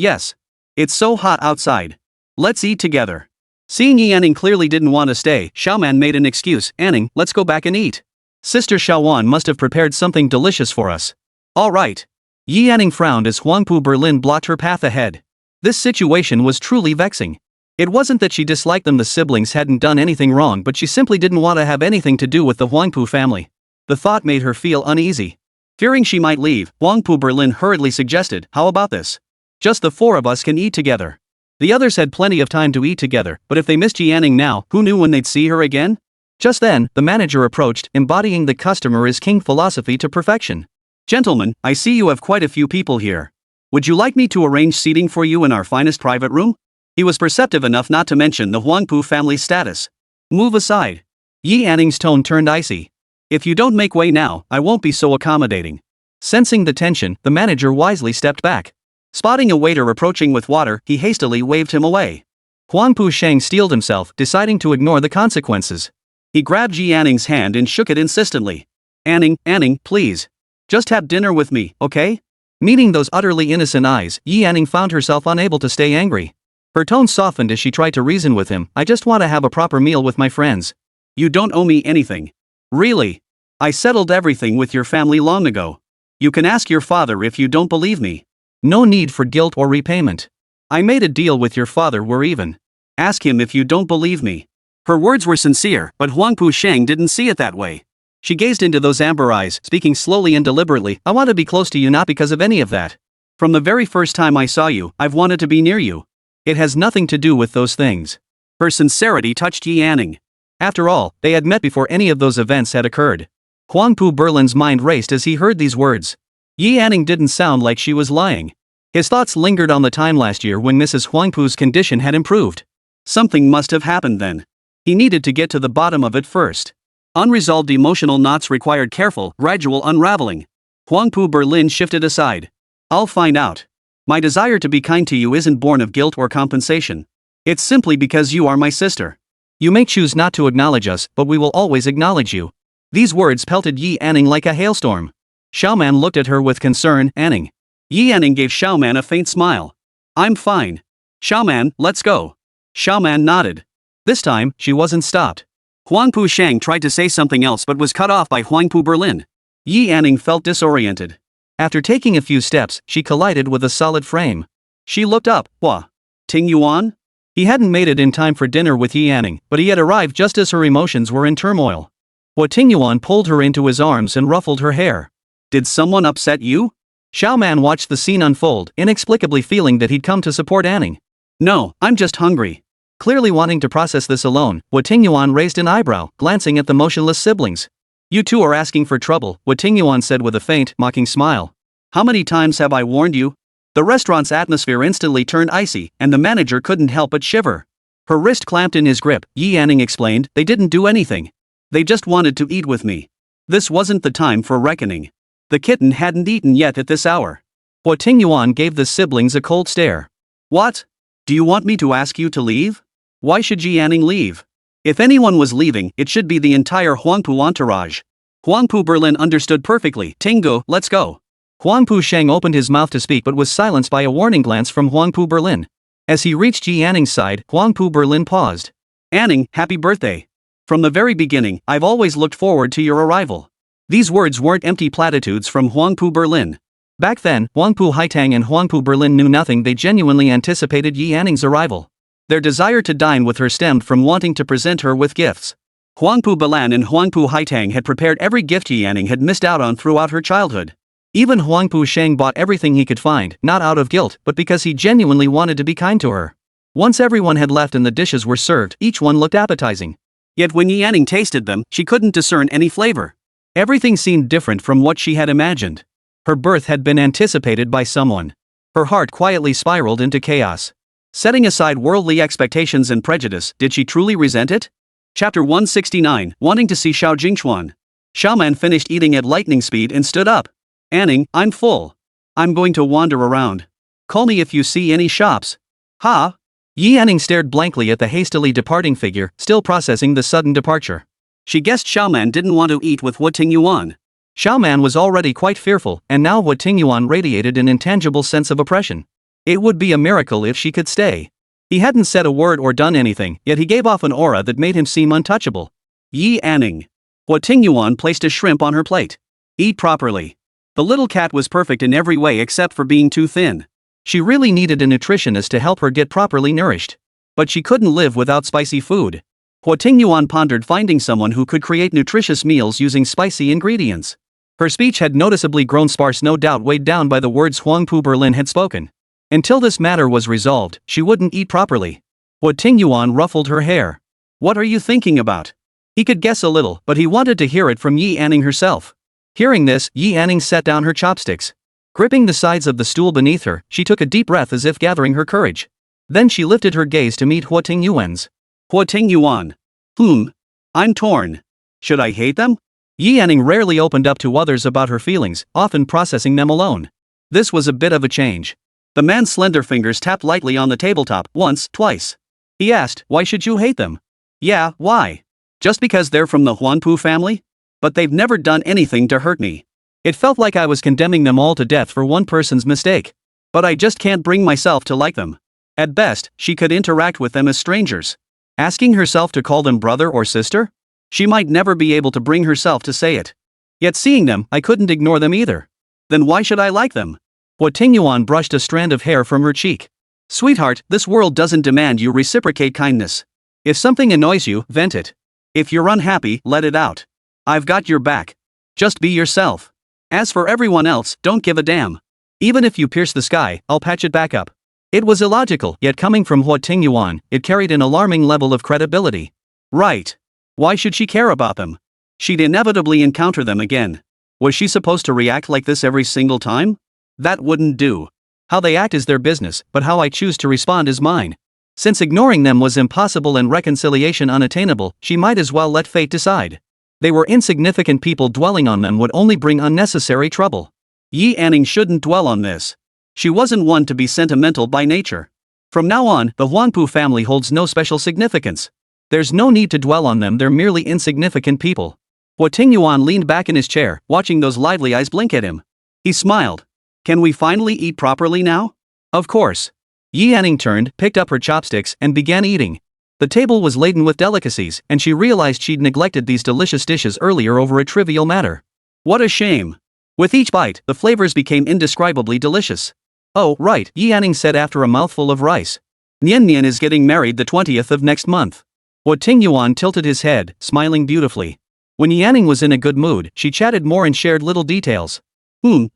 It's so hot outside. Let's eat together. Seeing Yi Anning clearly didn't want to stay, Xiao Man made an excuse. Anning, let's go back and eat. Sister Xiaowan must have prepared something delicious for us. All right. Yi Anning frowned as Huang Pu Berlin blocked her path ahead. This situation was truly vexing. It wasn't that she disliked them, the siblings hadn't done anything wrong, but she simply didn't want to have anything to do with the Huang Pu family. The thought made her feel uneasy. Fearing she might leave, Huang Pu Berlin hurriedly suggested, how about this? Just the four of us can eat together. The others had plenty of time to eat together, but if they missed Yi Anning now, who knew when they'd see her again? Just then, the manager approached, embodying the customer is king philosophy to perfection. Gentlemen, I see you have quite a few people here. Would you like me to arrange seating for you in our finest private room? He was perceptive enough not to mention the Huangpu family's status. Move aside. Yi Anning's tone turned icy. If you don't make way now, I won't be so accommodating. Sensing the tension, the manager wisely stepped back. Spotting a waiter approaching with water, he hastily waved him away. Huangpu Sheng steeled himself, deciding to ignore the consequences. He grabbed Yi Anning's hand and shook it insistently. Anning, please. Just have dinner with me, okay? Meeting those utterly innocent eyes, Yi Anning found herself unable to stay angry. Her tone softened as she tried to reason with him. I just want to have a proper meal with my friends. You don't owe me anything. Really? I settled everything with your family long ago. You can ask your father if you don't believe me. No need for guilt or repayment. I made a deal with your father, we're even. Ask him if you don't believe me. Her words were sincere, but Huangpu Sheng didn't see it that way. She gazed into those amber eyes, speaking slowly and deliberately. I want to be close to you not because of any of that. From the very first time I saw you, I've wanted to be near you. It has nothing to do with those things. Her sincerity touched Yi Anning. After all, they had met before any of those events had occurred. Huangpu Berlin's mind raced as he heard these words. Yi Anning didn't sound like she was lying. His thoughts lingered on the time last year when Mrs. Huangpu's condition had improved. Something must have happened then. He needed to get to the bottom of it first. Unresolved emotional knots required careful, gradual unraveling. Huangpu Berlin shifted aside. I'll find out. My desire to be kind to you isn't born of guilt or compensation. It's simply because you are my sister. You may choose not to acknowledge us, but we will always acknowledge you. These words pelted Yi Anning like a hailstorm. Xiaoman looked at her with concern. Anning. Yi Anning gave Xiaoman a faint smile. I'm fine. Xiaoman, let's go. Xiaoman nodded. This time, she wasn't stopped. Huangpu Sheng tried to say something else but was cut off by Huangpu Berlin. Yi Anning felt disoriented. After taking a few steps, she collided with a solid frame. She looked up. Huo Tingyuan? He hadn't made it in time for dinner with Yi Anning, but he had arrived just as her emotions were in turmoil. Huo Tingyuan pulled her into his arms and ruffled her hair. Did someone upset you? Xiaoman watched the scene unfold, inexplicably feeling that he'd come to support Anning. No, I'm just hungry. Clearly wanting to process this alone, Huo Tingyuan raised an eyebrow, glancing at the motionless siblings. You two are asking for trouble, Huo Tingyuan said with a faint, mocking smile. How many times have I warned you? The restaurant's atmosphere instantly turned icy, and the manager couldn't help but shiver. Her wrist clamped in his grip. Yi Anning explained, they didn't do anything. They just wanted to eat with me. This wasn't the time for reckoning. The kitten hadn't eaten yet at this hour. Huo Tingyuan gave the siblings a cold stare. What? Do you want me to ask you to leave? Why should Yi Anning leave? If anyone was leaving, it should be the entire Huangpu entourage. Huangpu Berlin understood perfectly. Tingo, let's go. Huangpu Sheng opened his mouth to speak but was silenced by a warning glance from Huangpu Berlin. As he reached Yi Anning's side, Huangpu Berlin paused. Anning, happy birthday. From the very beginning, I've always looked forward to your arrival. These words weren't empty platitudes from Huangpu Berlin. Back then, Huangpu Haitang and Huangpu Berlin knew nothing. They genuinely anticipated Yi Anning's arrival. Their desire to dine with her stemmed from wanting to present her with gifts. Huangpu Balan and Huangpu Haitang had prepared every gift Yi Anning had missed out on throughout her childhood. Even Huangpu Sheng bought everything he could find, not out of guilt, but because he genuinely wanted to be kind to her. Once everyone had left and the dishes were served, each one looked appetizing. Yet when Yi Anning tasted them, she couldn't discern any flavor. Everything seemed different from what she had imagined. Her birth had been anticipated by someone. Her heart quietly spiraled into chaos. Setting aside worldly expectations and prejudice, did she truly resent it? Chapter 169, Wanting to see Xiao Jingchuan. Xiaoman finished eating at lightning speed and stood up. Anning, I'm full. I'm going to wander around. Call me if you see any shops. Ha? Yi Anning stared blankly at the hastily departing figure, still processing the sudden departure. She guessed Xiaoman didn't want to eat with Huo Tingyuan. Xiaoman was already quite fearful, and now Huo Tingyuan radiated an intangible sense of oppression. It would be a miracle if she could stay. He hadn't said a word or done anything, yet he gave off an aura that made him seem untouchable. Yi Anning. Huo Tingyuan placed a shrimp on her plate. Eat properly. The little cat was perfect in every way except for being too thin. She really needed a nutritionist to help her get properly nourished. But she couldn't live without spicy food. Huo Tingyuan pondered finding someone who could create nutritious meals using spicy ingredients. Her speech had noticeably grown sparse, no doubt weighed down by the words Huangpu Berlin had spoken. Until this matter was resolved, she wouldn't eat properly. Huo Tingyuan ruffled her hair. What are you thinking about? He could guess a little, but he wanted to hear it from Yi Anning herself. Hearing this, Yi Anning set down her chopsticks. Gripping the sides of the stool beneath her, she took a deep breath as if gathering her courage. Then she lifted her gaze to meet Huo Tingyuan's. Huo Tingyuan. I'm torn. Should I hate them? Yi Yanning rarely opened up to others about her feelings, often processing them alone. This was a bit of a change. The man's slender fingers tapped lightly on the tabletop, once, twice. He asked, why should you hate them? Yeah, why? Just because they're from the Huanpu family? But they've never done anything to hurt me. It felt like I was condemning them all to death for one person's mistake. But I just can't bring myself to like them. At best, she could interact with them as strangers. Asking herself to call them brother or sister? She might never be able to bring herself to say it. Yet seeing them, I couldn't ignore them either. Then why should I like them? Huo Tingyuan brushed a strand of hair from her cheek. Sweetheart, this world doesn't demand you reciprocate kindness. If something annoys you, vent it. If you're unhappy, let it out. I've got your back. Just be yourself. As for everyone else, don't give a damn. Even if you pierce the sky, I'll patch it back up. It was illogical, yet coming from Huo Tingyuan, it carried an alarming level of credibility. Right. Why should she care about them? She'd inevitably encounter them again. Was she supposed to react like this every single time? That wouldn't do. How they act is their business, but how I choose to respond is mine. Since ignoring them was impossible and reconciliation unattainable, she might as well let fate decide. They were insignificant people, dwelling on them would only bring unnecessary trouble. Yi Yanning shouldn't dwell on this. She wasn't one to be sentimental by nature. From now on, the Huanpu family holds no special significance. There's no need to dwell on them, they're merely insignificant people. Huo Tingyuan leaned back in his chair, watching those lively eyes blink at him. He smiled. Can we finally eat properly now? Of course. Yi Yanning turned, picked up her chopsticks, and began eating. The table was laden with delicacies, and she realized she'd neglected these delicious dishes earlier over a trivial matter. What a shame. With each bite, the flavors became indescribably delicious. Oh, right, Yi Yanning said after a mouthful of rice. Nian Nian is getting married the 20th of next month. Huo Tingyuan tilted his head, smiling beautifully. When Yi Yanning was in a good mood, she chatted more and shared little details.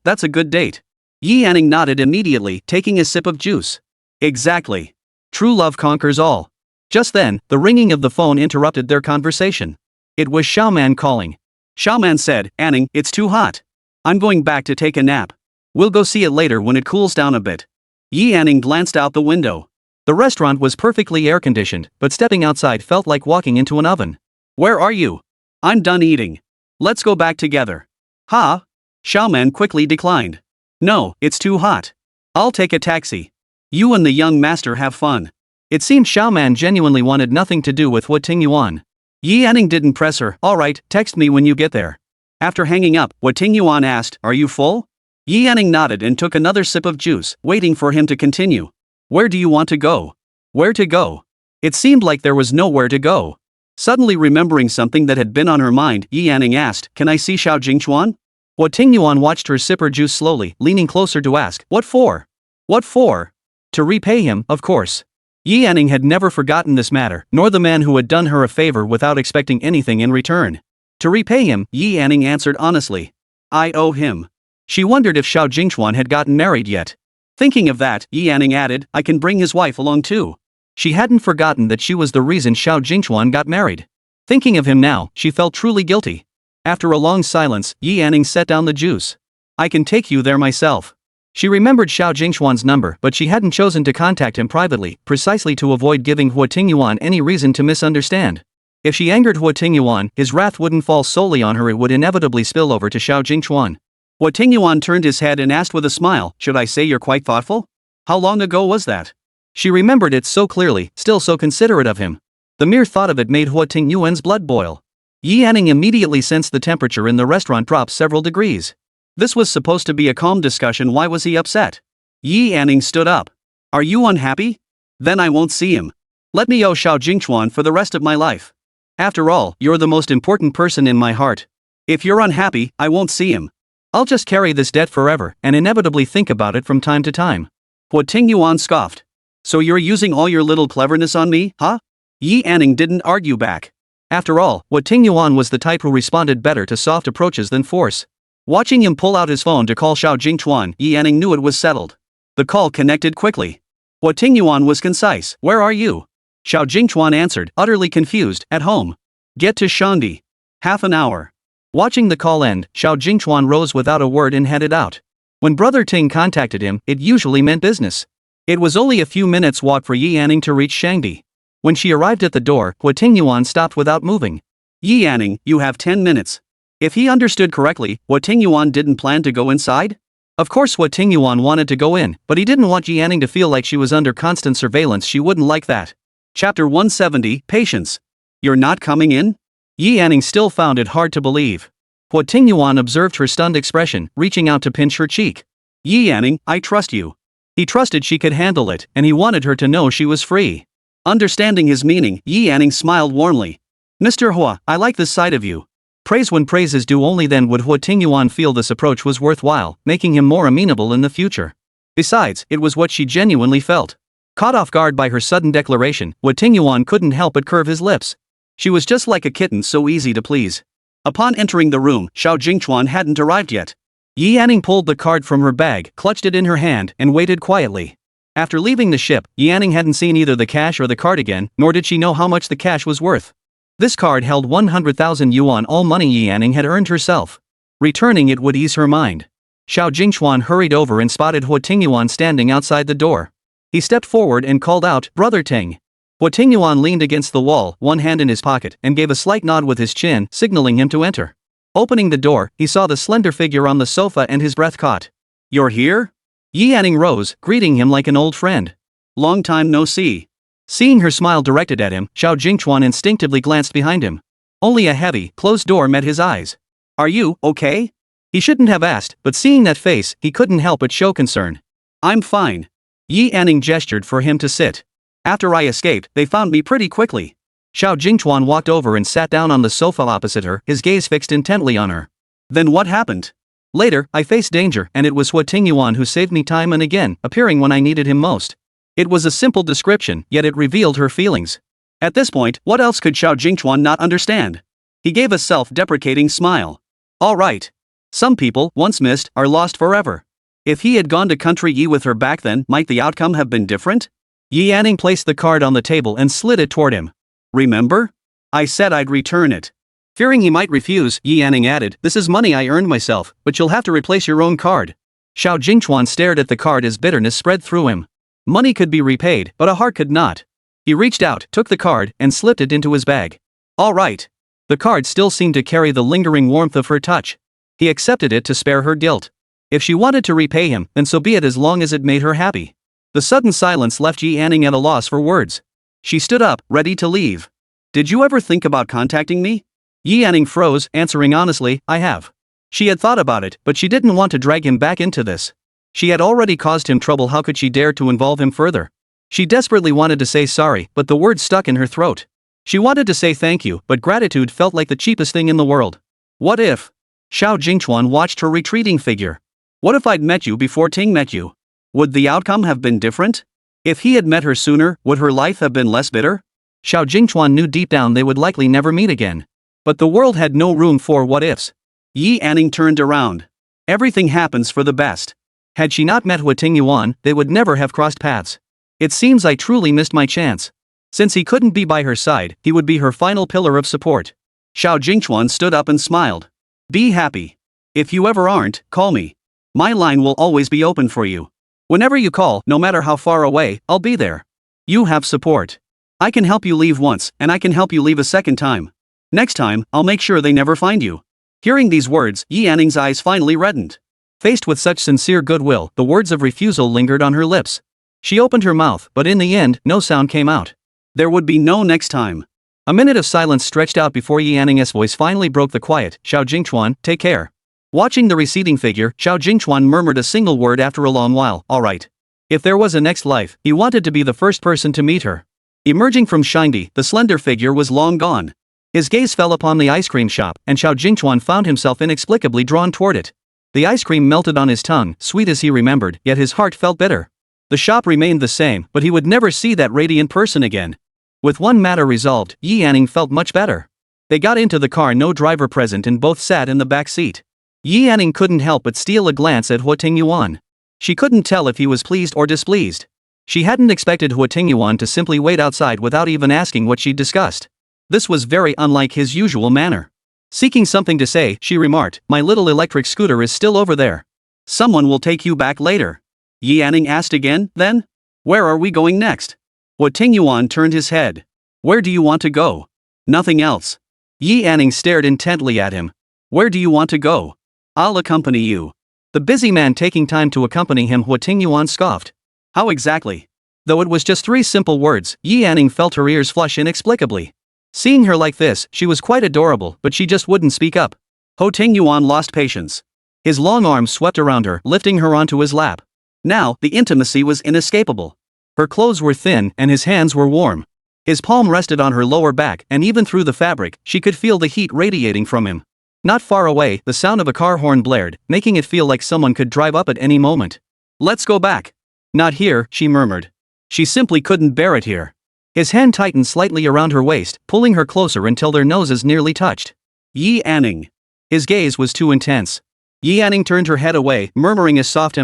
That's a good date. Yi Yanning nodded immediately, taking a sip of juice. Exactly. True love conquers all. Just then, the ringing of the phone interrupted their conversation. It was Xiaoman calling. Xiaoman said, Anning, it's too hot. I'm going back to take a nap. We'll go see it later when it cools down a bit. Yi Yanning glanced out the window. The restaurant was perfectly air-conditioned, but stepping outside felt like walking into an oven. Where are you? I'm done eating. Let's go back together. Ha? Xiaoman quickly declined. No, it's too hot. I'll take a taxi. You and the young master have fun. It seemed Xiaoman genuinely wanted nothing to do with Huo Tingyuan. Yi Yanning didn't press her. All right, text me when you get there. After hanging up, Huo Tingyuan asked, are you full? Yi Yanning nodded and took another sip of juice, waiting for him to continue. Where do you want to go? Where to go? It seemed like there was nowhere to go. Suddenly remembering something that had been on her mind, Yi Yanning asked, can I see Xiao Jingchuan? Huo Tingyuan watched her sip her juice slowly, leaning closer to ask, what for? What for? To repay him, of course. Yi Yanning had never forgotten this matter, nor the man who had done her a favor without expecting anything in return. To repay him, Yi Yanning answered honestly. I owe him. She wondered if Xiao Jingchuan had gotten married yet. Thinking of that, Yi Yanning added, I can bring his wife along too. She hadn't forgotten that she was the reason Xiao Jingchuan got married. Thinking of him now, she felt truly guilty. After a long silence, Yi Yanning set down the juice. I can take you there myself. She remembered Xiao Jingchuan's number, but she hadn't chosen to contact him privately, precisely to avoid giving Huo Tingyuan any reason to misunderstand. If she angered Huo Tingyuan, his wrath wouldn't fall solely on her, it would inevitably spill over to Xiao Jingchuan. Huo Tingyuan turned his head and asked with a smile, should I say you're quite thoughtful? How long ago was that? She remembered it so clearly, still so considerate of him. The mere thought of it made Huo Tingyuan's blood boil. Yi Yanning immediately sensed the temperature in the restaurant drop several degrees. This was supposed to be a calm discussion, why was he upset? Yi Yanning stood up. Are you unhappy? Then I won't see him. Let me owe Xiao Jingchuan for the rest of my life. After all, you're the most important person in my heart. If you're unhappy, I won't see him. I'll just carry this debt forever, and inevitably think about it from time to time. Huo Tingyuan scoffed. So you're using all your little cleverness on me, huh? Yi Yanning didn't argue back. After all, Huo Tingyuan was the type who responded better to soft approaches than force. Watching him pull out his phone to call Xiao Jingchuan, Yi Yanning knew it was settled. The call connected quickly. Huo Tingyuan was concise. Where are you? Xiao Jingchuan answered, utterly confused, at home. Get to Shandi. Half an hour. Watching the call end, Xiao Jingchuan rose without a word and headed out. When Brother Ting contacted him, it usually meant business. It was only a few minutes' walk for Yi Anning to reach Shangdi. When she arrived at the door, Huo Tingyuan stopped without moving. Yi Anning, you have 10 minutes. If he understood correctly, Huo Tingyuan didn't plan to go inside? Of course Huo Tingyuan wanted to go in, but he didn't want Yi Anning to feel like she was under constant surveillance. She wouldn't like that. Chapter 170, Patience. You're not coming in? Yi Anning still found it hard to believe. Huo Tingyuan observed her stunned expression, reaching out to pinch her cheek. Yi Anning, I trust you. He trusted she could handle it, and he wanted her to know she was free. Understanding his meaning, Yi Anning smiled warmly. Mr. Hua, I like this side of you. Praise when praise is due. Only then would Huo Tingyuan feel this approach was worthwhile, making him more amenable in the future. Besides, it was what she genuinely felt. Caught off guard by her sudden declaration, Huo Tingyuan couldn't help but curve his lips. She was just like a kitten, so easy to please. Upon entering the room, Xiao Jingchuan hadn't arrived yet. Yi Anning pulled the card from her bag, clutched it in her hand, and waited quietly. After leaving the ship, Yi Anning hadn't seen either the cash or the card again, nor did she know how much the cash was worth. This card held 100,000 yuan, all money Yi Anning had earned herself. Returning it would ease her mind. Xiao Jingchuan hurried over and spotted Huo Tingyuan standing outside the door. He stepped forward and called out, "Brother Ting." Huo Tingyuan leaned against the wall, one hand in his pocket, and gave a slight nod with his chin, signaling him to enter. Opening the door, he saw the slender figure on the sofa and his breath caught. "You're here?" Yi Anning rose, greeting him like an old friend. "Long time no see." Seeing her smile directed at him, Xiao Jingchuan instinctively glanced behind him. Only a heavy, closed door met his eyes. "Are you okay?" He shouldn't have asked, but seeing that face, he couldn't help but show concern. "I'm fine." Yi Anning gestured for him to sit. "After I escaped, they found me pretty quickly." Xiao Jingchuan walked over and sat down on the sofa opposite her, his gaze fixed intently on her. "Then what happened?" "Later, I faced danger, and it was Huo Tingyuan who saved me time and again, appearing when I needed him most." It was a simple description, yet it revealed her feelings. At this point, what else could Xiao Jingchuan not understand? He gave a self-deprecating smile. All right. Some people, once missed, are lost forever. If he had gone to country Yi with her back then, might the outcome have been different? Yi Anning placed the card on the table and slid it toward him. "Remember? I said I'd return it." Fearing he might refuse, Yi Anning added, "This is money I earned myself, but you'll have to replace your own card." Xiao Jingchuan stared at the card as bitterness spread through him. Money could be repaid, but a heart could not. He reached out, took the card, and slipped it into his bag. All right. The card still seemed to carry the lingering warmth of her touch. He accepted it to spare her guilt. If she wanted to repay him, then so be it, as long as it made her happy. The sudden silence left Yi Anning at a loss for words. She stood up, ready to leave. "Did you ever think about contacting me?" Yi Anning froze, answering honestly, "I have." She had thought about it, but she didn't want to drag him back into this. She had already caused him trouble, how could she dare to involve him further? She desperately wanted to say sorry, but the words stuck in her throat. She wanted to say thank you, but gratitude felt like the cheapest thing in the world. What if? Xiao Jingchuan watched her retreating figure. What if I'd met you before Ting met you? Would the outcome have been different? If he had met her sooner, would her life have been less bitter? Xiao Jingchuan knew deep down they would likely never meet again. But the world had no room for what ifs. Yi Anning turned around. Everything happens for the best. Had she not met Huo Tingyuan, they would never have crossed paths. It seems I truly missed my chance. Since he couldn't be by her side, he would be her final pillar of support. Xiao Jingchuan stood up and smiled. "Be happy. If you ever aren't, call me. My line will always be open for you. Whenever you call, no matter how far away, I'll be there. You have support. I can help you leave once, and I can help you leave a second time. Next time, I'll make sure they never find you." Hearing these words, Yi Anning's eyes finally reddened. Faced with such sincere goodwill, the words of refusal lingered on her lips. She opened her mouth, but in the end, no sound came out. There would be no next time. A minute of silence stretched out before Yi Anning's voice finally broke the quiet. "Xiao Jingchuan, take care." Watching the receding figure, Xiao Jingchuan murmured a single word after a long while, "All right." If there was a next life, he wanted to be the first person to meet her. Emerging from Shangdi, the slender figure was long gone. His gaze fell upon the ice cream shop, and Xiao Jingchuan found himself inexplicably drawn toward it. The ice cream melted on his tongue, sweet as he remembered, yet his heart felt bitter. The shop remained the same, but he would never see that radiant person again. With one matter resolved, Yi Anning felt much better. They got into the car, no driver present, and both sat in the back seat. Yi Anning couldn't help but steal a glance at Huo Tingyuan. She couldn't tell if he was pleased or displeased. She hadn't expected Huo Tingyuan to simply wait outside without even asking what she'd discussed. This was very unlike his usual manner. Seeking something to say, she remarked, "My little electric scooter is still over there. Someone will take you back later." Yi Anning asked again, "Then?" Where are we going next? Huo Tingyuan turned his head. Where do you want to go? Nothing else. Yi Anning stared intently at him. Where do you want to go? I'll accompany you. The busy man taking time to accompany him, Huo Tingyuan scoffed. How exactly? Though it was just 3 simple words, Yi Anning felt her ears flush inexplicably. Seeing her like this, she was quite adorable, but she just wouldn't speak up. Huo Tingyuan lost patience. His long arms swept around her, lifting her onto his lap. Now, the intimacy was inescapable. Her clothes were thin, and his hands were warm. His palm rested on her lower back, and even through the fabric, she could feel the heat radiating from him. Not far away, the sound of a car horn blared, making it feel like someone could drive up at any moment. Let's go back. Not here, she murmured. She simply couldn't bear it here. His hand tightened slightly around her waist, pulling her closer until their noses nearly touched. Yi Anning. His gaze was too intense. Yi Anning turned her head away, murmuring a soft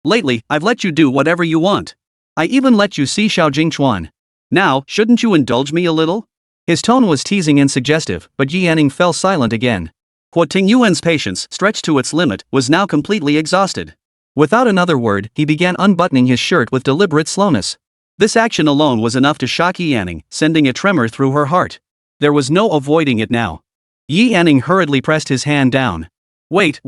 Lately, I've let you do whatever you want. I even let you see Xiao Jingchuan. Now, shouldn't you indulge me a little? His tone was teasing and suggestive, but Yi Anning fell silent again. Huo Tingyuan's patience, stretched to its limit, was now completely exhausted. Without another word, he began unbuttoning his shirt with deliberate slowness. This action alone was enough to shock Yi Anning, sending a tremor through her heart. There was no avoiding it now. Yi Anning hurriedly pressed his hand down. Wait.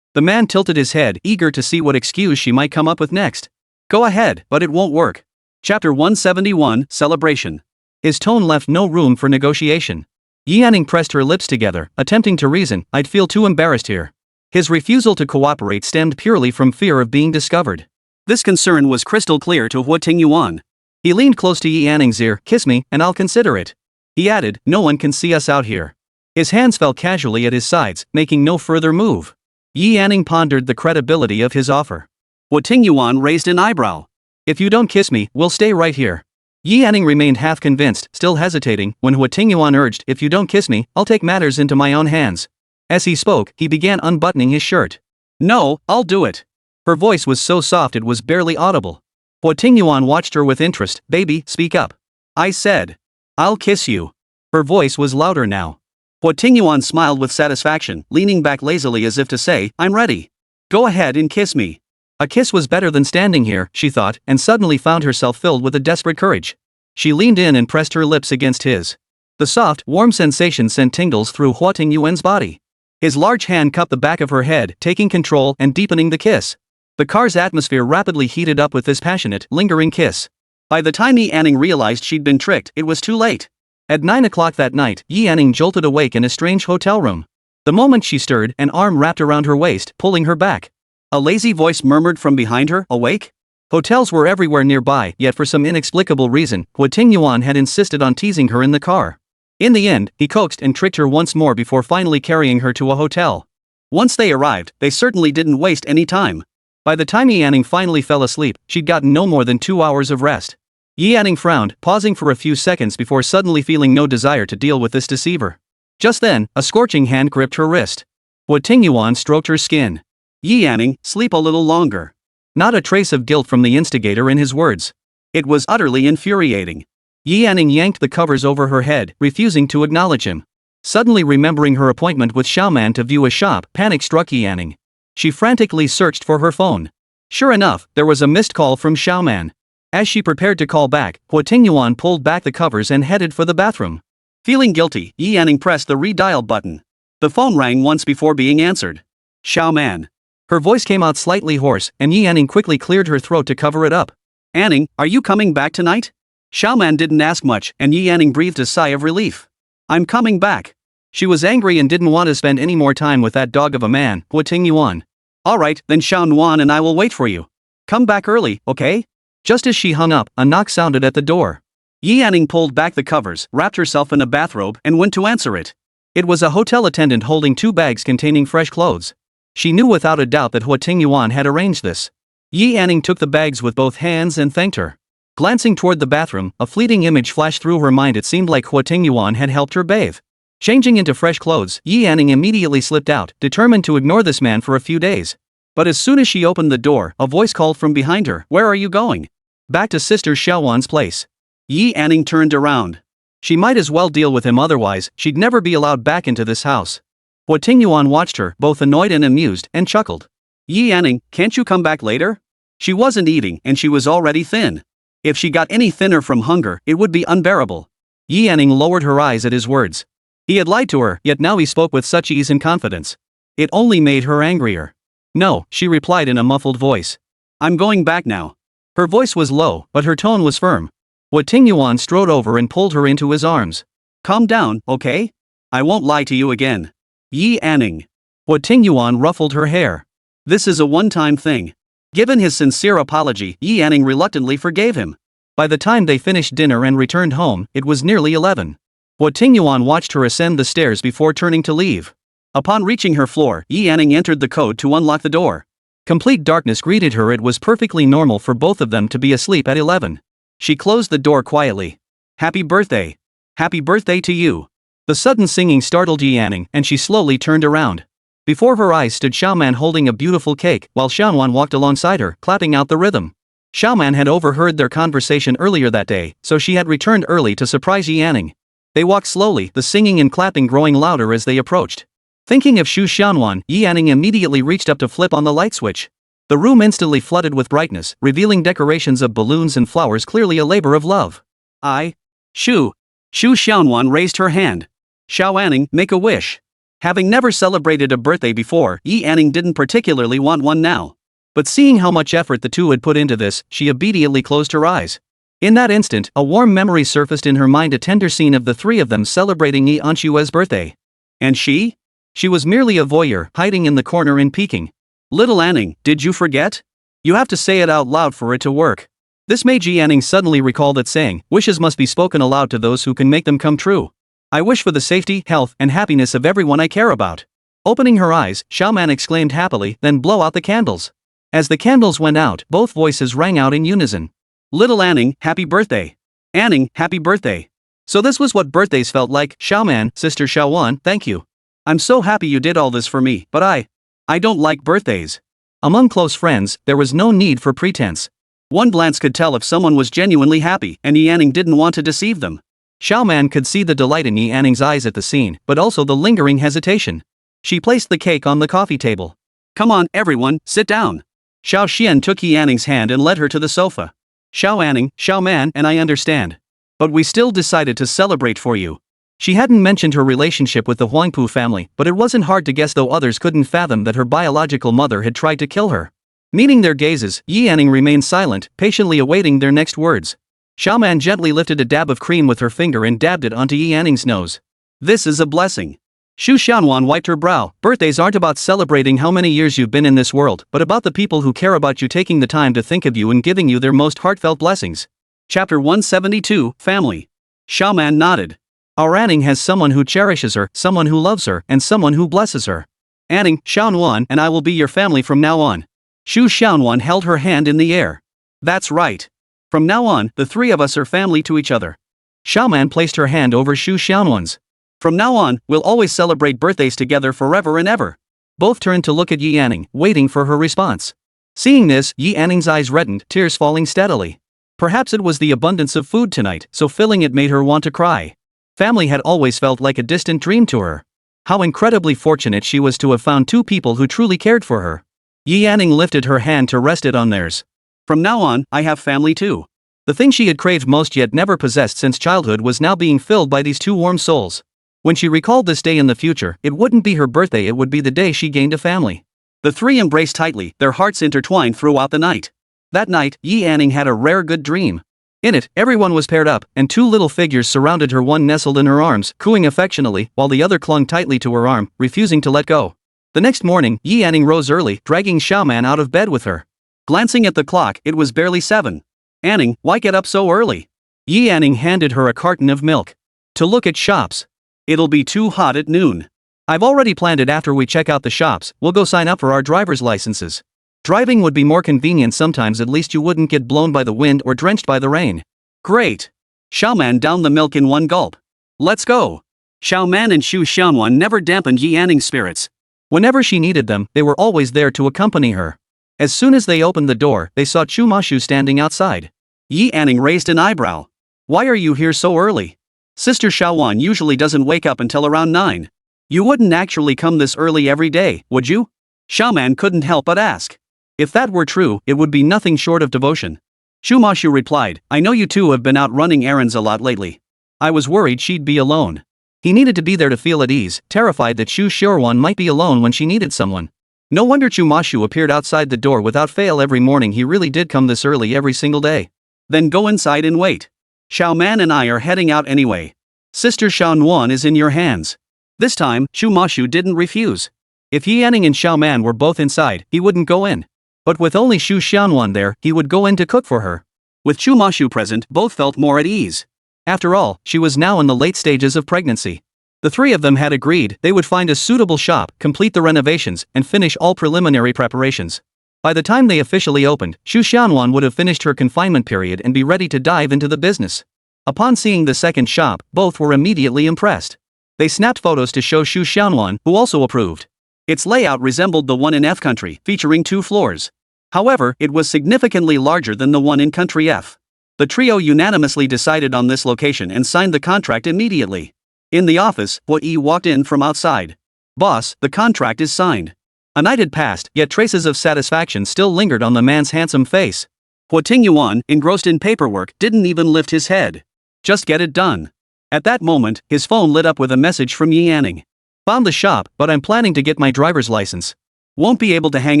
The man tilted his head, eager to see what excuse she might come up with next. Go ahead, but it won't work. Chapter 171, Celebration. His tone left no room for negotiation. Yi Anning pressed her lips together, attempting to reason. I'd feel too embarrassed here. His refusal to cooperate stemmed purely from fear of being discovered. This concern was crystal clear to Huo Tingyuan. He leaned close to Yi Anning's ear. Kiss me, and I'll consider it. He added, no one can see us out here. His hands fell casually at his sides, making no further move. Yi Anning pondered the credibility of his offer. Huo Tingyuan raised an eyebrow. If you don't kiss me, we'll stay right here. Yi Anning remained half convinced, still hesitating, when Huo Tingyuan urged, if you don't kiss me, I'll take matters into my own hands. As he spoke, he began unbuttoning his shirt. No, I'll do it. Her voice was so soft it was barely audible. Huo Tingyuan watched her with interest. Baby, speak up. I said. I'll kiss you. Her voice was louder now. Huo Tingyuan smiled with satisfaction, leaning back lazily as if to say, I'm ready. Go ahead and kiss me. A kiss was better than standing here, she thought, and suddenly found herself filled with a desperate courage. She leaned in and pressed her lips against his. The soft, warm sensation sent tingles through Huo Tingyuan's body. His large hand cupped the back of her head, taking control and deepening the kiss. The car's atmosphere rapidly heated up with this passionate, lingering kiss. By the time Yi Anning realized she'd been tricked, it was too late. At 9 o'clock that night, Yi Anning jolted awake in a strange hotel room. The moment she stirred, an arm wrapped around her waist, pulling her back. A lazy voice murmured from behind her, awake? Hotels were everywhere nearby, yet for some inexplicable reason, Huo Tingyuan had insisted on teasing her in the car. In the end, he coaxed and tricked her once more before finally carrying her to a hotel. Once they arrived, they certainly didn't waste any time. By the time Yi Anning finally fell asleep, she'd gotten no more than 2 hours of rest. Yi Anning frowned, pausing for a few seconds before suddenly feeling no desire to deal with this deceiver. Just then, a scorching hand gripped her wrist. Huo Tingyuan stroked her skin. Yi Anning, sleep a little longer. Not a trace of guilt from the instigator in his words. It was utterly infuriating. Yi Anning yanked the covers over her head, refusing to acknowledge him. Suddenly remembering her appointment with Xiaoman to view a shop, panic struck Yi Anning. She frantically searched for her phone. Sure enough, there was a missed call from Xiaoman. As she prepared to call back, Huo Tingyuan pulled back the covers and headed for the bathroom. Feeling guilty, Yi Anning pressed the redial button. The phone rang once before being answered. Xiaoman. Her voice came out slightly hoarse, and Yi Anning quickly cleared her throat to cover it up. Anning, are you coming back tonight? Xiaoman didn't ask much, and Yi Anning breathed a sigh of relief. I'm coming back. She was angry and didn't want to spend any more time with that dog of a man, Huo Tingyuan. Alright, then Xiaonuan and I will wait for you. Come back early, okay? Just as she hung up, a knock sounded at the door. Yi Anning pulled back the covers, wrapped herself in a bathrobe, and went to answer it. It was a hotel attendant holding 2 bags containing fresh clothes. She knew without a doubt that Huo Tingyuan had arranged this. Yi Anning took the bags with both hands and thanked her. Glancing toward the bathroom, a fleeting image flashed through her mind. It seemed like Huo Tingyuan had helped her bathe. Changing into fresh clothes, Yi Anning immediately slipped out, determined to ignore this man for a few days. But as soon as she opened the door, a voice called from behind her, Where are you going? Back to Sister Xiaowan's place. Yi Anning turned around. She might as well deal with him, otherwise, she'd never be allowed back into this house. Huo Tingyuan watched her, both annoyed and amused, and chuckled. Yi Anning, can't you come back later? She wasn't eating and she was already thin. If she got any thinner from hunger, it would be unbearable. Yi Anning lowered her eyes at his words. He had lied to her, yet now he spoke with such ease and confidence. It only made her angrier. No, she replied in a muffled voice. I'm going back now. Her voice was low, but her tone was firm. Huo Tingyuan strode over and pulled her into his arms. Calm down, okay? I won't lie to you again. Yi Anning. Huo Tingyuan ruffled her hair. This is a one-time thing. Given his sincere apology, Yi Anning reluctantly forgave him. By the time they finished dinner and returned home, it was nearly 11. Huo Tingyuan watched her ascend the stairs before turning to leave. Upon reaching her floor, Yi Anning entered the code to unlock the door. Complete darkness greeted her. It was perfectly normal for both of them to be asleep at 11. She closed the door quietly. Happy birthday. Happy birthday to you. The sudden singing startled Yi Anning, and she slowly turned around. Before her eyes stood Xiaoman holding a beautiful cake, while Xiaowan walked alongside her, clapping out the rhythm. Xiaoman had overheard their conversation earlier that day, so she had returned early to surprise Yi Anning. They walked slowly, the singing and clapping growing louder as they approached. Thinking of Xu Xiaowan, Yi Anning immediately reached up to flip on the light switch. The room instantly flooded with brightness, revealing decorations of balloons and flowers, clearly a labor of love. Xu Xiaowan raised her hand. Xiao Anning, make a wish. Having never celebrated a birthday before, Yi Anning didn't particularly want one now. But seeing how much effort the two had put into this, she immediately closed her eyes. In that instant, a warm memory surfaced in her mind, a tender scene of the three of them celebrating Yi Anshue's birthday. And she? She was merely a voyeur, hiding in the corner and peeking. Little Anning, did you forget? You have to say it out loud for it to work. This made Yi Anning suddenly recall that saying, wishes must be spoken aloud to those who can make them come true. I wish for the safety, health, and happiness of everyone I care about. Opening her eyes, Xiaoman exclaimed happily, then blow out the candles. As the candles went out, both voices rang out in unison. Little Anning, happy birthday. Anning, happy birthday. So this was what birthdays felt like. Xiaoman, Sister Xiaowan, thank you. I'm so happy you did all this for me, but I don't like birthdays. Among close friends, there was no need for pretense. One glance could tell if someone was genuinely happy, and Yi Anning didn't want to deceive them. Xiaoman could see the delight in Yi Anning's eyes at the scene, but also the lingering hesitation. She placed the cake on the coffee table. Come on, everyone, sit down. Xiao Xian took Yi Anning's hand and led her to the sofa. Xiao Anning, Xiaoman, and I understand. But we still decided to celebrate for you. She hadn't mentioned her relationship with the Huangpu family, but it wasn't hard to guess, though others couldn't fathom that her biological mother had tried to kill her. Meeting their gazes, Yi Anning remained silent, patiently awaiting their next words. Xiaoman gently lifted a dab of cream with her finger and dabbed it onto Yi Anning's nose. This is a blessing. Xu Xiaowan wiped her brow. Birthdays aren't about celebrating how many years you've been in this world, but about the people who care about you taking the time to think of you and giving you their most heartfelt blessings. Chapter 172, Family. Xiaoman nodded. Our Anning has someone who cherishes her, someone who loves her, and someone who blesses her. Anning, Xiaowan, and I will be your family from now on. Xu Xiaowan held her hand in the air. That's right. From now on, the three of us are family to each other. Xiaoman placed her hand over Xu Xiaowan's. From now on, we'll always celebrate birthdays together forever and ever. Both turned to look at Yi Anning, waiting for her response. Seeing this, Yi Anning's eyes reddened, tears falling steadily. Perhaps it was the abundance of food tonight, so filling it made her want to cry. Family had always felt like a distant dream to her. How incredibly fortunate she was to have found two people who truly cared for her. Yi Anning lifted her hand to rest it on theirs. From now on, I have family too. The thing she had craved most yet never possessed since childhood was now being filled by these two warm souls. When she recalled this day in the future, it wouldn't be her birthday, it would be the day she gained a family. The three embraced tightly, their hearts intertwined throughout the night. That night, Yi Anning had a rare good dream. In it, everyone was paired up, and two little figures surrounded her, one nestled in her arms, cooing affectionately, while the other clung tightly to her arm, refusing to let go. The next morning, Yi Anning rose early, dragging Xiaoman out of bed with her. Glancing at the clock, it was barely 7. Anning, why get up so early? Yi Anning handed her a carton of milk. To look at shops. It'll be too hot at noon. I've already planned it. After we check out the shops, we'll go sign up for our driver's licenses. Driving would be more convenient sometimes, at least you wouldn't get blown by the wind or drenched by the rain. Great. Xiaoman downed the milk in one gulp. Let's go. Xiaoman and Xu Xiaowan never dampened Yi Anning's spirits. Whenever she needed them, they were always there to accompany her. As soon as they opened the door, they saw Chu Mashu standing outside. Yi Anning raised an eyebrow. Why are you here so early? Sister Xiaowan usually doesn't wake up until around 9. You wouldn't actually come this early every day, would you? Xiaoman couldn't help but ask. If that were true, it would be nothing short of devotion. Shu Mashu replied, I know you two have been out running errands a lot lately. I was worried she'd be alone. He needed to be there to feel at ease, terrified that Shu Xiaoruan might be alone when she needed someone. No wonder Chu Mashu appeared outside the door without fail every morning. He really did come this early every single day. Then go inside and wait. Xiao Man and I are heading out anyway. Sister Xiao Nuan is in your hands. This time, Chu Mashu didn't refuse. If Yi Anning and Xiao Man were both inside, he wouldn't go in. But with only Shu Xiaonuan there, he would go in to cook for her. With Chu Mashu present, both felt more at ease. After all, she was now in the late stages of pregnancy. The three of them had agreed they would find a suitable shop, complete the renovations, and finish all preliminary preparations. By the time they officially opened, Shu Xiaonuan would have finished her confinement period and be ready to dive into the business. Upon seeing the second shop, both were immediately impressed. They snapped photos to show Shu Xiaonuan, who also approved. Its layout resembled the one in F country, featuring 2 floors. However, it was significantly larger than the one in country F. The trio unanimously decided on this location and signed the contract immediately. In the office, Huo Yi walked in from outside. Boss, the contract is signed. A night had passed, yet traces of satisfaction still lingered on the man's handsome face. Huo Tingyuan, engrossed in paperwork, didn't even lift his head. Just get it done. At that moment, his phone lit up with a message from Yi Anning. Found the shop, but I'm planning to get my driver's license. Won't be able to hang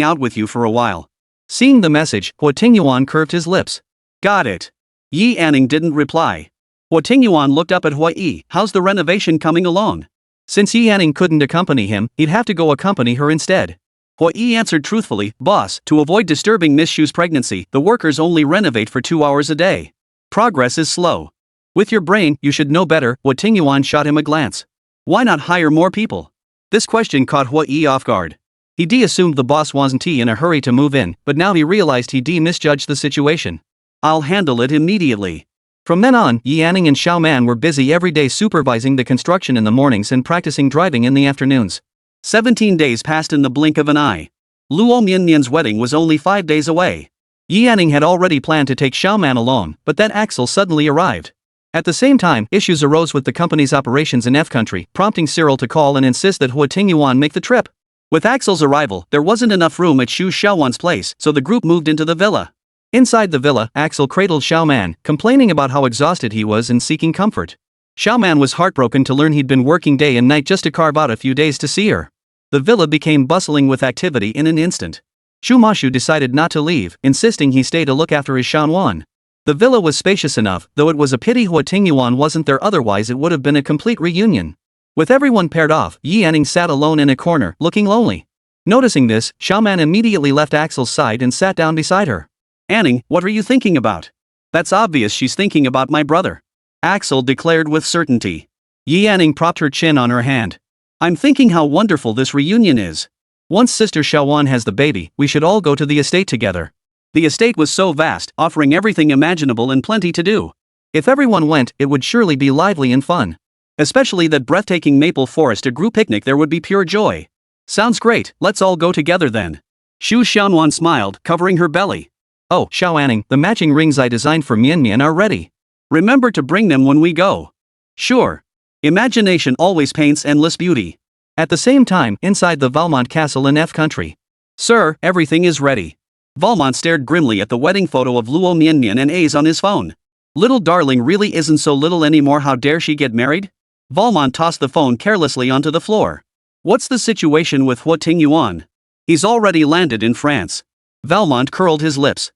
out with you for a while. Seeing the message, Huo Tingyuan curved his lips. Got it. Yi Anning didn't reply. Huo Tingyuan looked up at Huo Yi. How's the renovation coming along? Since Yi Anning couldn't accompany him, he'd have to go accompany her instead. Huo Yi answered truthfully, Boss, to avoid disturbing Miss Shu's pregnancy, the workers only renovate for 2 hours a day. Progress is slow. With your brain, you should know better. Huo Tingyuan shot him a glance. Why not hire more people? This question caught Huo Yi off guard. He assumed the boss wasn't in a hurry to move in, but now he realized he misjudged the situation. I'll handle it immediately. From then on, Yi Anning and Xiao Man were busy every day supervising the construction in the mornings and practicing driving in the afternoons. 17 days passed in the blink of an eye. Luo Miannian's wedding was only 5 days away. Yi Anning had already planned to take Xiao Man along, but then Axel suddenly arrived. At the same time, issues arose with the company's operations in F country, prompting Cyril to call and insist that Huo Tingyuan make the trip. With Axel's arrival, there wasn't enough room at Shu Xiaowan's place, so the group moved into the villa. Inside the villa, Axel cradled Xiao Man, complaining about how exhausted he was and seeking comfort. Xiao Man was heartbroken to learn he'd been working day and night just to carve out a few days to see her. The villa became bustling with activity in an instant. Shu Mashu decided not to leave, insisting he stay to look after his Xiaonuan. The villa was spacious enough, though it was a pity Huo Tingyuan wasn't there, otherwise it would have been a complete reunion. With everyone paired off, Yi Anning sat alone in a corner, looking lonely. Noticing this, Xiao Man immediately left Axel's side and sat down beside her. Anning, what are you thinking about? That's obvious, she's thinking about my brother. Axel declared with certainty. Yi Anning propped her chin on her hand. I'm thinking how wonderful this reunion is. Once Sister Xiaowan has the baby, we should all go to the estate together. The estate was so vast, offering everything imaginable and plenty to do. If everyone went, it would surely be lively and fun. Especially that breathtaking maple forest, a group picnic, there would be pure joy. Sounds great, let's all go together then. Shu Xiaonuan smiled, covering her belly. Oh, Xiao Anning, the matching rings I designed for Mian Mian are ready. Remember to bring them when we go. Sure. Imagination always paints endless beauty. At the same time, inside the Valmont castle in F country. Sir, everything is ready. Valmont stared grimly at the wedding photo of Luo Mianmian and A's on his phone. Little darling really isn't so little anymore, how dare she get married? Valmont tossed the phone carelessly onto the floor. What's the situation with Huo Tingyuan? He's already landed in France. Valmont curled his lips.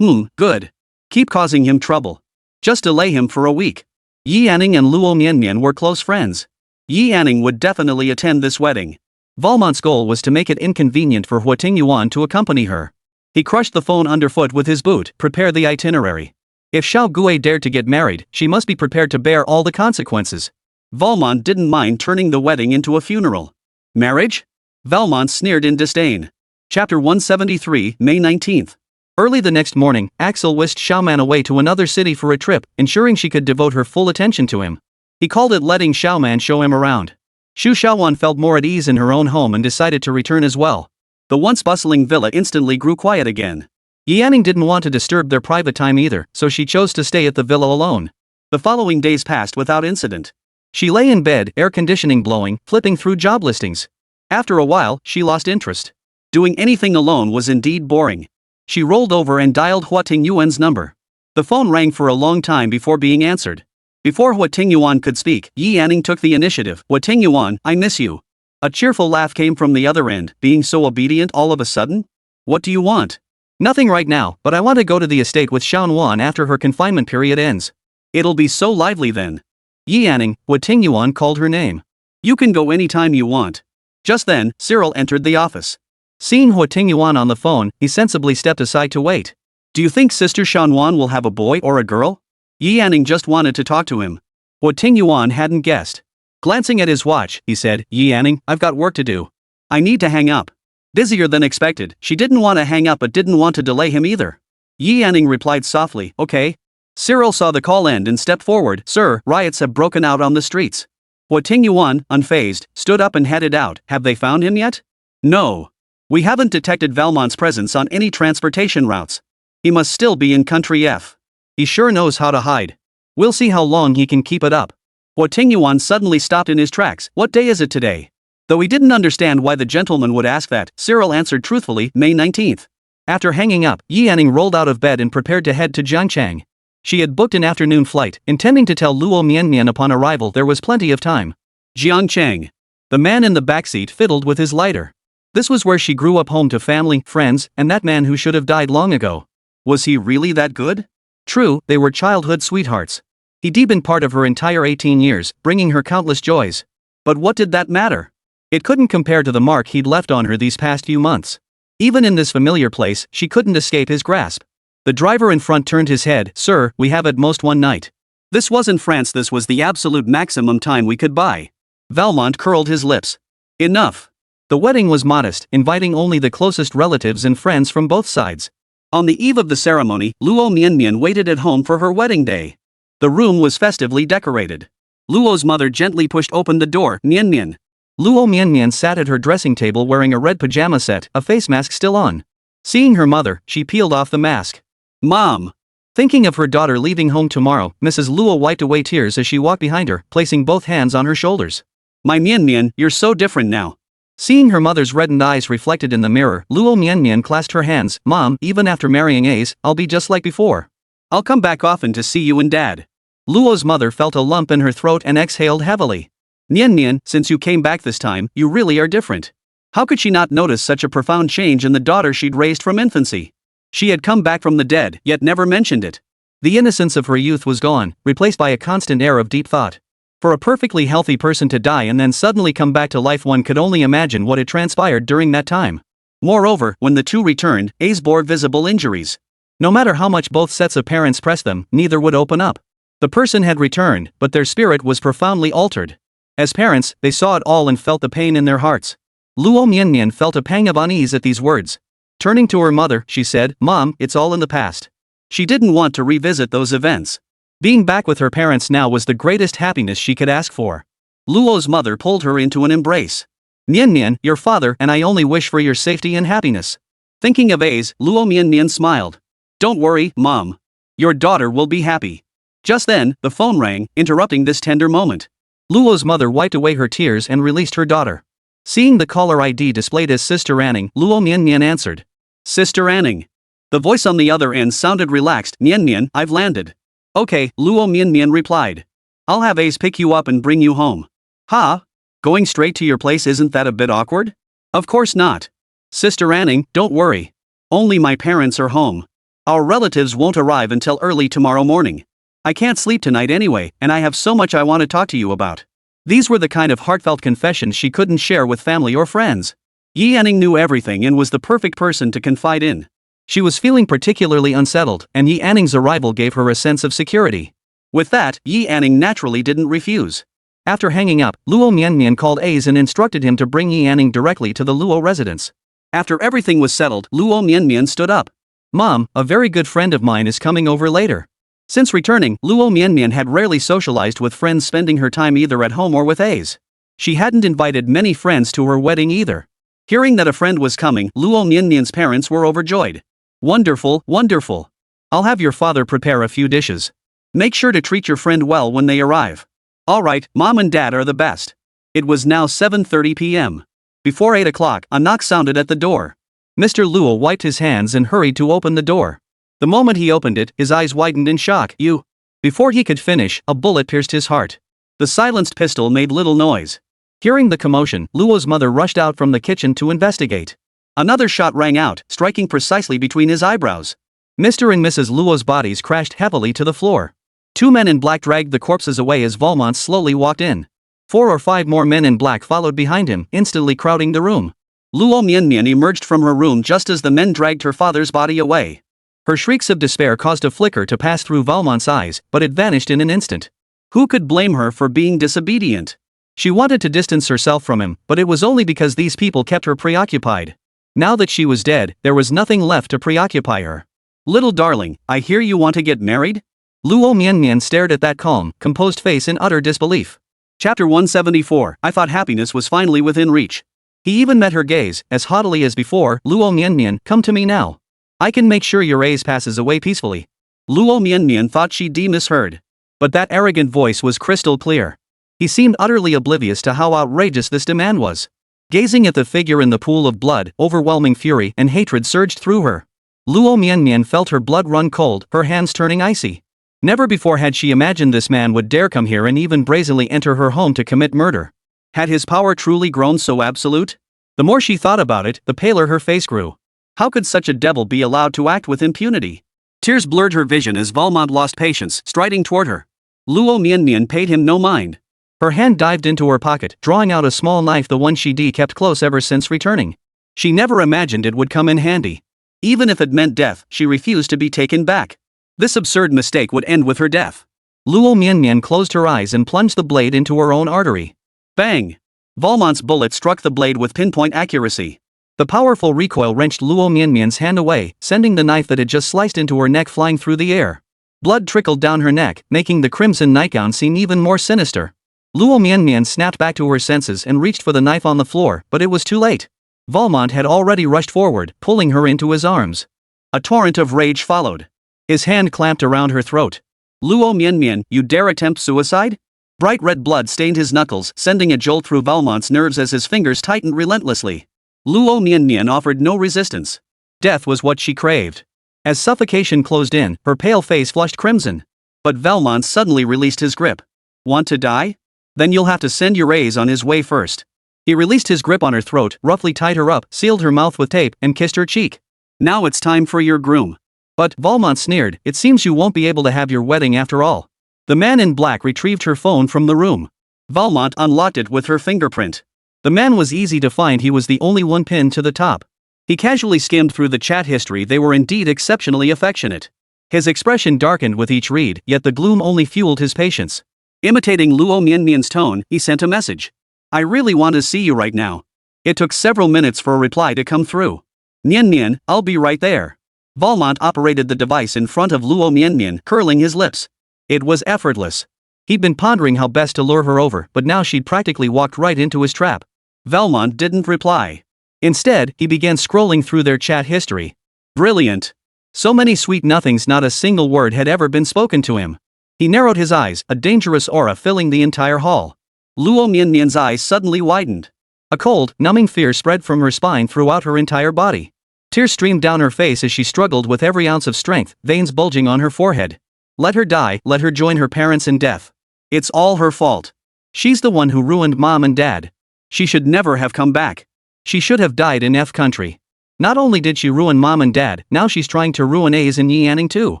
Good. Keep causing him trouble. Just delay him for a week. Yi Anning and Luo Mianmian were close friends. Yi Anning would definitely attend this wedding. Valmont's goal was to make it inconvenient for Huo Tingyuan to accompany her. He crushed the phone underfoot with his boot. Prepare the itinerary. If Xiao Gui dared to get married, she must be prepared to bear all the consequences. Valmont didn't mind turning the wedding into a funeral. Marriage? Valmont sneered in disdain. Chapter 173, May 19th. Early the next morning, Axel whisked Xiao Man away to another city for a trip, ensuring she could devote her full attention to him. He called it letting Xiao Man show him around. Shu Xiaowan felt more at ease in her own home and decided to return as well. The once bustling villa instantly grew quiet again. Yi Anning didn't want to disturb their private time either, so she chose to stay at the villa alone. The following days passed without incident. She lay in bed, air conditioning blowing, flipping through job listings. After a while, she lost interest. Doing anything alone was indeed boring. She rolled over and dialed Huo Tingyuan's number. The phone rang for a long time before being answered. Before Huo Tingyuan could speak, Yi Anning took the initiative. Huo Tingyuan, I miss you. A cheerful laugh came from the other end, being so obedient all of a sudden? What do you want? Nothing right now, but I want to go to the estate with Xiaonuan after her confinement period ends. It'll be so lively then. Yi Anning, Huo Tingyuan called her name. You can go anytime you want. Just then, Cyril entered the office. Seeing Huo Tingyuan on the phone, he sensibly stepped aside to wait. Do you think Sister Xiaonuan will have a boy or a girl? Yi Anning just wanted to talk to him. Huo Tingyuan hadn't guessed. Glancing at his watch, he said, Yi Anning, I've got work to do. I need to hang up. Busier than expected, she didn't want to hang up but didn't want to delay him either. Yi Anning replied softly, okay. Cyril saw the call end and stepped forward. Sir, riots have broken out on the streets. Huo Tingyuan, unfazed, stood up and headed out. Have they found him yet? No. We haven't detected Valmont's presence on any transportation routes. He must still be in Country F. He sure knows how to hide. We'll see how long he can keep it up. Huo Tingyuan suddenly stopped in his tracks. What day is it today? Though he didn't understand why the gentleman would ask that, Cyril answered truthfully, May 19th. After hanging up, Yi Anning rolled out of bed and prepared to head to Jiangchang. She had booked an afternoon flight, intending to tell Luo Mianmian upon arrival there was plenty of time. Jiangchang. The man in the backseat fiddled with his lighter. This was where she grew up, home to family, friends, and that man who should have died long ago. Was he really that good? True, they were childhood sweethearts. He'd been part of her entire 18 years, bringing her countless joys. But what did that matter? It couldn't compare to the mark he'd left on her these past few months. Even in this familiar place, she couldn't escape his grasp. The driver in front turned his head. Sir, we have at most one night. This wasn't France, this was the absolute maximum time we could buy. Valmont curled his lips. Enough. The wedding was modest, inviting only the closest relatives and friends from both sides. On the eve of the ceremony, Luo Mianmian waited at home for her wedding day. The room was festively decorated. Luo's mother gently pushed open the door. Mianmian. Luo Mianmian sat at her dressing table wearing a red pajama set, a face mask still on. Seeing her mother, she peeled off the mask. Mom. Thinking of her daughter leaving home tomorrow, Mrs. Luo wiped away tears as she walked behind her, placing both hands on her shoulders. My Mianmian, you're so different now. Seeing her mother's reddened eyes reflected in the mirror, Luo Mianmian clasped her hands. Mom, even after marrying Ace, I'll be just like before. I'll come back often to see you and Dad. Luo's mother felt a lump in her throat and exhaled heavily. Mianmian, since you came back this time, you really are different. How could she not notice such a profound change in the daughter she'd raised from infancy? She had come back from the dead, yet never mentioned it. The innocence of her youth was gone, replaced by a constant air of deep thought. For a perfectly healthy person to die and then suddenly come back to life, one could only imagine what had transpired during that time. Moreover, when the two returned, Ace bore visible injuries. No matter how much both sets of parents pressed them, neither would open up. The person had returned, but their spirit was profoundly altered. As parents, they saw it all and felt the pain in their hearts. Luo Mianmian felt a pang of unease at these words. Turning to her mother, she said, Mom, it's all in the past. She didn't want to revisit those events. Being back with her parents now was the greatest happiness she could ask for. Luo's mother pulled her into an embrace. Mianmian, your father and I only wish for your safety and happiness. Thinking of Ace, Luo Mianmian smiled. Don't worry, Mom. Your daughter will be happy. Just then, the phone rang, interrupting this tender moment. Luo's mother wiped away her tears and released her daughter. Seeing the caller ID displayed as Sister Anning, Luo Mianmian answered. Sister Anning. The voice on the other end sounded relaxed. Mianmian, I've landed. Okay, Luo Mianmian replied. I'll have Ace pick you up and bring you home. Ha? Going straight to your place, isn't that a bit awkward? Of course not. Sister Anning, don't worry. Only my parents are home. Our relatives won't arrive until early tomorrow morning. I can't sleep tonight anyway, and I have so much I want to talk to you about. These were the kind of heartfelt confessions she couldn't share with family or friends. Yi Anning knew everything and was the perfect person to confide in. She was feeling particularly unsettled, and Yi Anning's arrival gave her a sense of security. With that, Yi Anning naturally didn't refuse. After hanging up, Luo Mianmian called Ace and instructed him to bring Yi Anning directly to the Luo residence. After everything was settled, Luo Mianmian stood up. Mom, a very good friend of mine is coming over later. Since returning, Luo Mianmian had rarely socialized with friends, spending her time either at home or with Ace. She hadn't invited many friends to her wedding either. Hearing that a friend was coming, Luo Mianmian's parents were overjoyed. Wonderful, wonderful. I'll have your father prepare a few dishes. Make sure to treat your friend well when they arrive. Alright, Mom and Dad are the best. It was now 7:30 p.m. Before 8 o'clock, a knock sounded at the door. Mr. Luo wiped his hands and hurried to open the door. The moment he opened it, his eyes widened in shock. You. Before he could finish, a bullet pierced his heart. The silenced pistol made little noise. Hearing the commotion, Luo's mother rushed out from the kitchen to investigate. Another shot rang out, striking precisely between his eyebrows. Mr. and Mrs. Luo's bodies crashed heavily to the floor. 2 men in black dragged the corpses away as Valmont slowly walked in. 4 or 5 more men in black followed behind him, instantly crowding the room. Luo Mianmian emerged from her room just as the men dragged her father's body away. Her shrieks of despair caused a flicker to pass through Valmont's eyes, but it vanished in an instant. Who could blame her for being disobedient? She wanted to distance herself from him, but it was only because these people kept her preoccupied. Now that she was dead, there was nothing left to preoccupy her. Little darling, I hear you want to get married? Luo Mianmian stared at that calm, composed face in utter disbelief. Chapter 174. I thought happiness was finally within reach. He even met her gaze, as haughtily as before. Luo Mianmian, come to me now. I can make sure your ace passes away peacefully. Luo Mianmian thought she misheard. But that arrogant voice was crystal clear. He seemed utterly oblivious to how outrageous this demand was. Gazing at the figure in the pool of blood, overwhelming fury and hatred surged through her. Luo Mianmian felt her blood run cold, her hands turning icy. Never before had she imagined this man would dare come here and even brazenly enter her home to commit murder. Had his power truly grown so absolute? The more she thought about it, the paler her face grew. How could such a devil be allowed to act with impunity? Tears blurred her vision as Valmont lost patience, striding toward her. Luo Mianmian paid him no mind. Her hand dived into her pocket, drawing out a small knife, the one she kept close ever since returning. She never imagined it would come in handy. Even if it meant death, she refused to be taken back. This absurd mistake would end with her death. Luo Mianmian closed her eyes and plunged the blade into her own artery. Bang! Valmont's bullet struck the blade with pinpoint accuracy. The powerful recoil wrenched Luo Mianmian's hand away, sending the knife that had just sliced into her neck flying through the air. Blood trickled down her neck, making the crimson nightgown seem even more sinister. Luo Mianmian snapped back to her senses and reached for the knife on the floor, but it was too late. Valmont had already rushed forward, pulling her into his arms. A torrent of rage followed. His hand clamped around her throat. Luo Mianmian, you dare attempt suicide? Bright red blood stained his knuckles, sending a jolt through Valmont's nerves as his fingers tightened relentlessly. Luo Mianmian offered no resistance. Death was what she craved. As suffocation closed in, her pale face flushed crimson. But Valmont suddenly released his grip. Want to die? Then you'll have to send your ace on his way first. He released his grip on her throat, roughly tied her up, sealed her mouth with tape, and kissed her cheek. Now it's time for your groom. But, Valmont sneered, it seems you won't be able to have your wedding after all. The man in black retrieved her phone from the room. Valmont unlocked it with her fingerprint. The man was easy to find, he was the only one pinned to the top. He casually skimmed through the chat history, they were indeed exceptionally affectionate. His expression darkened with each read, yet the gloom only fueled his patience. Imitating Luo Mianmian's tone, he sent a message. I really want to see you right now. It took several minutes for a reply to come through. Mianmian, I'll be right there. Valmont operated the device in front of Luo Mianmian, curling his lips. It was effortless. He'd been pondering how best to lure her over, but now she'd practically walked right into his trap. Valmont didn't reply. Instead, he began scrolling through their chat history. Brilliant. So many sweet nothings, not a single word had ever been spoken to him. He narrowed his eyes, a dangerous aura filling the entire hall. Luo Mianmian's eyes suddenly widened. A cold, numbing fear spread from her spine throughout her entire body. Tears streamed down her face as she struggled with every ounce of strength, veins bulging on her forehead. Let her die, let her join her parents in death. It's all her fault. She's the one who ruined mom and dad. She should never have come back. She should have died in F country. Not only did she ruin mom and dad, now she's trying to ruin A's in Yianning too.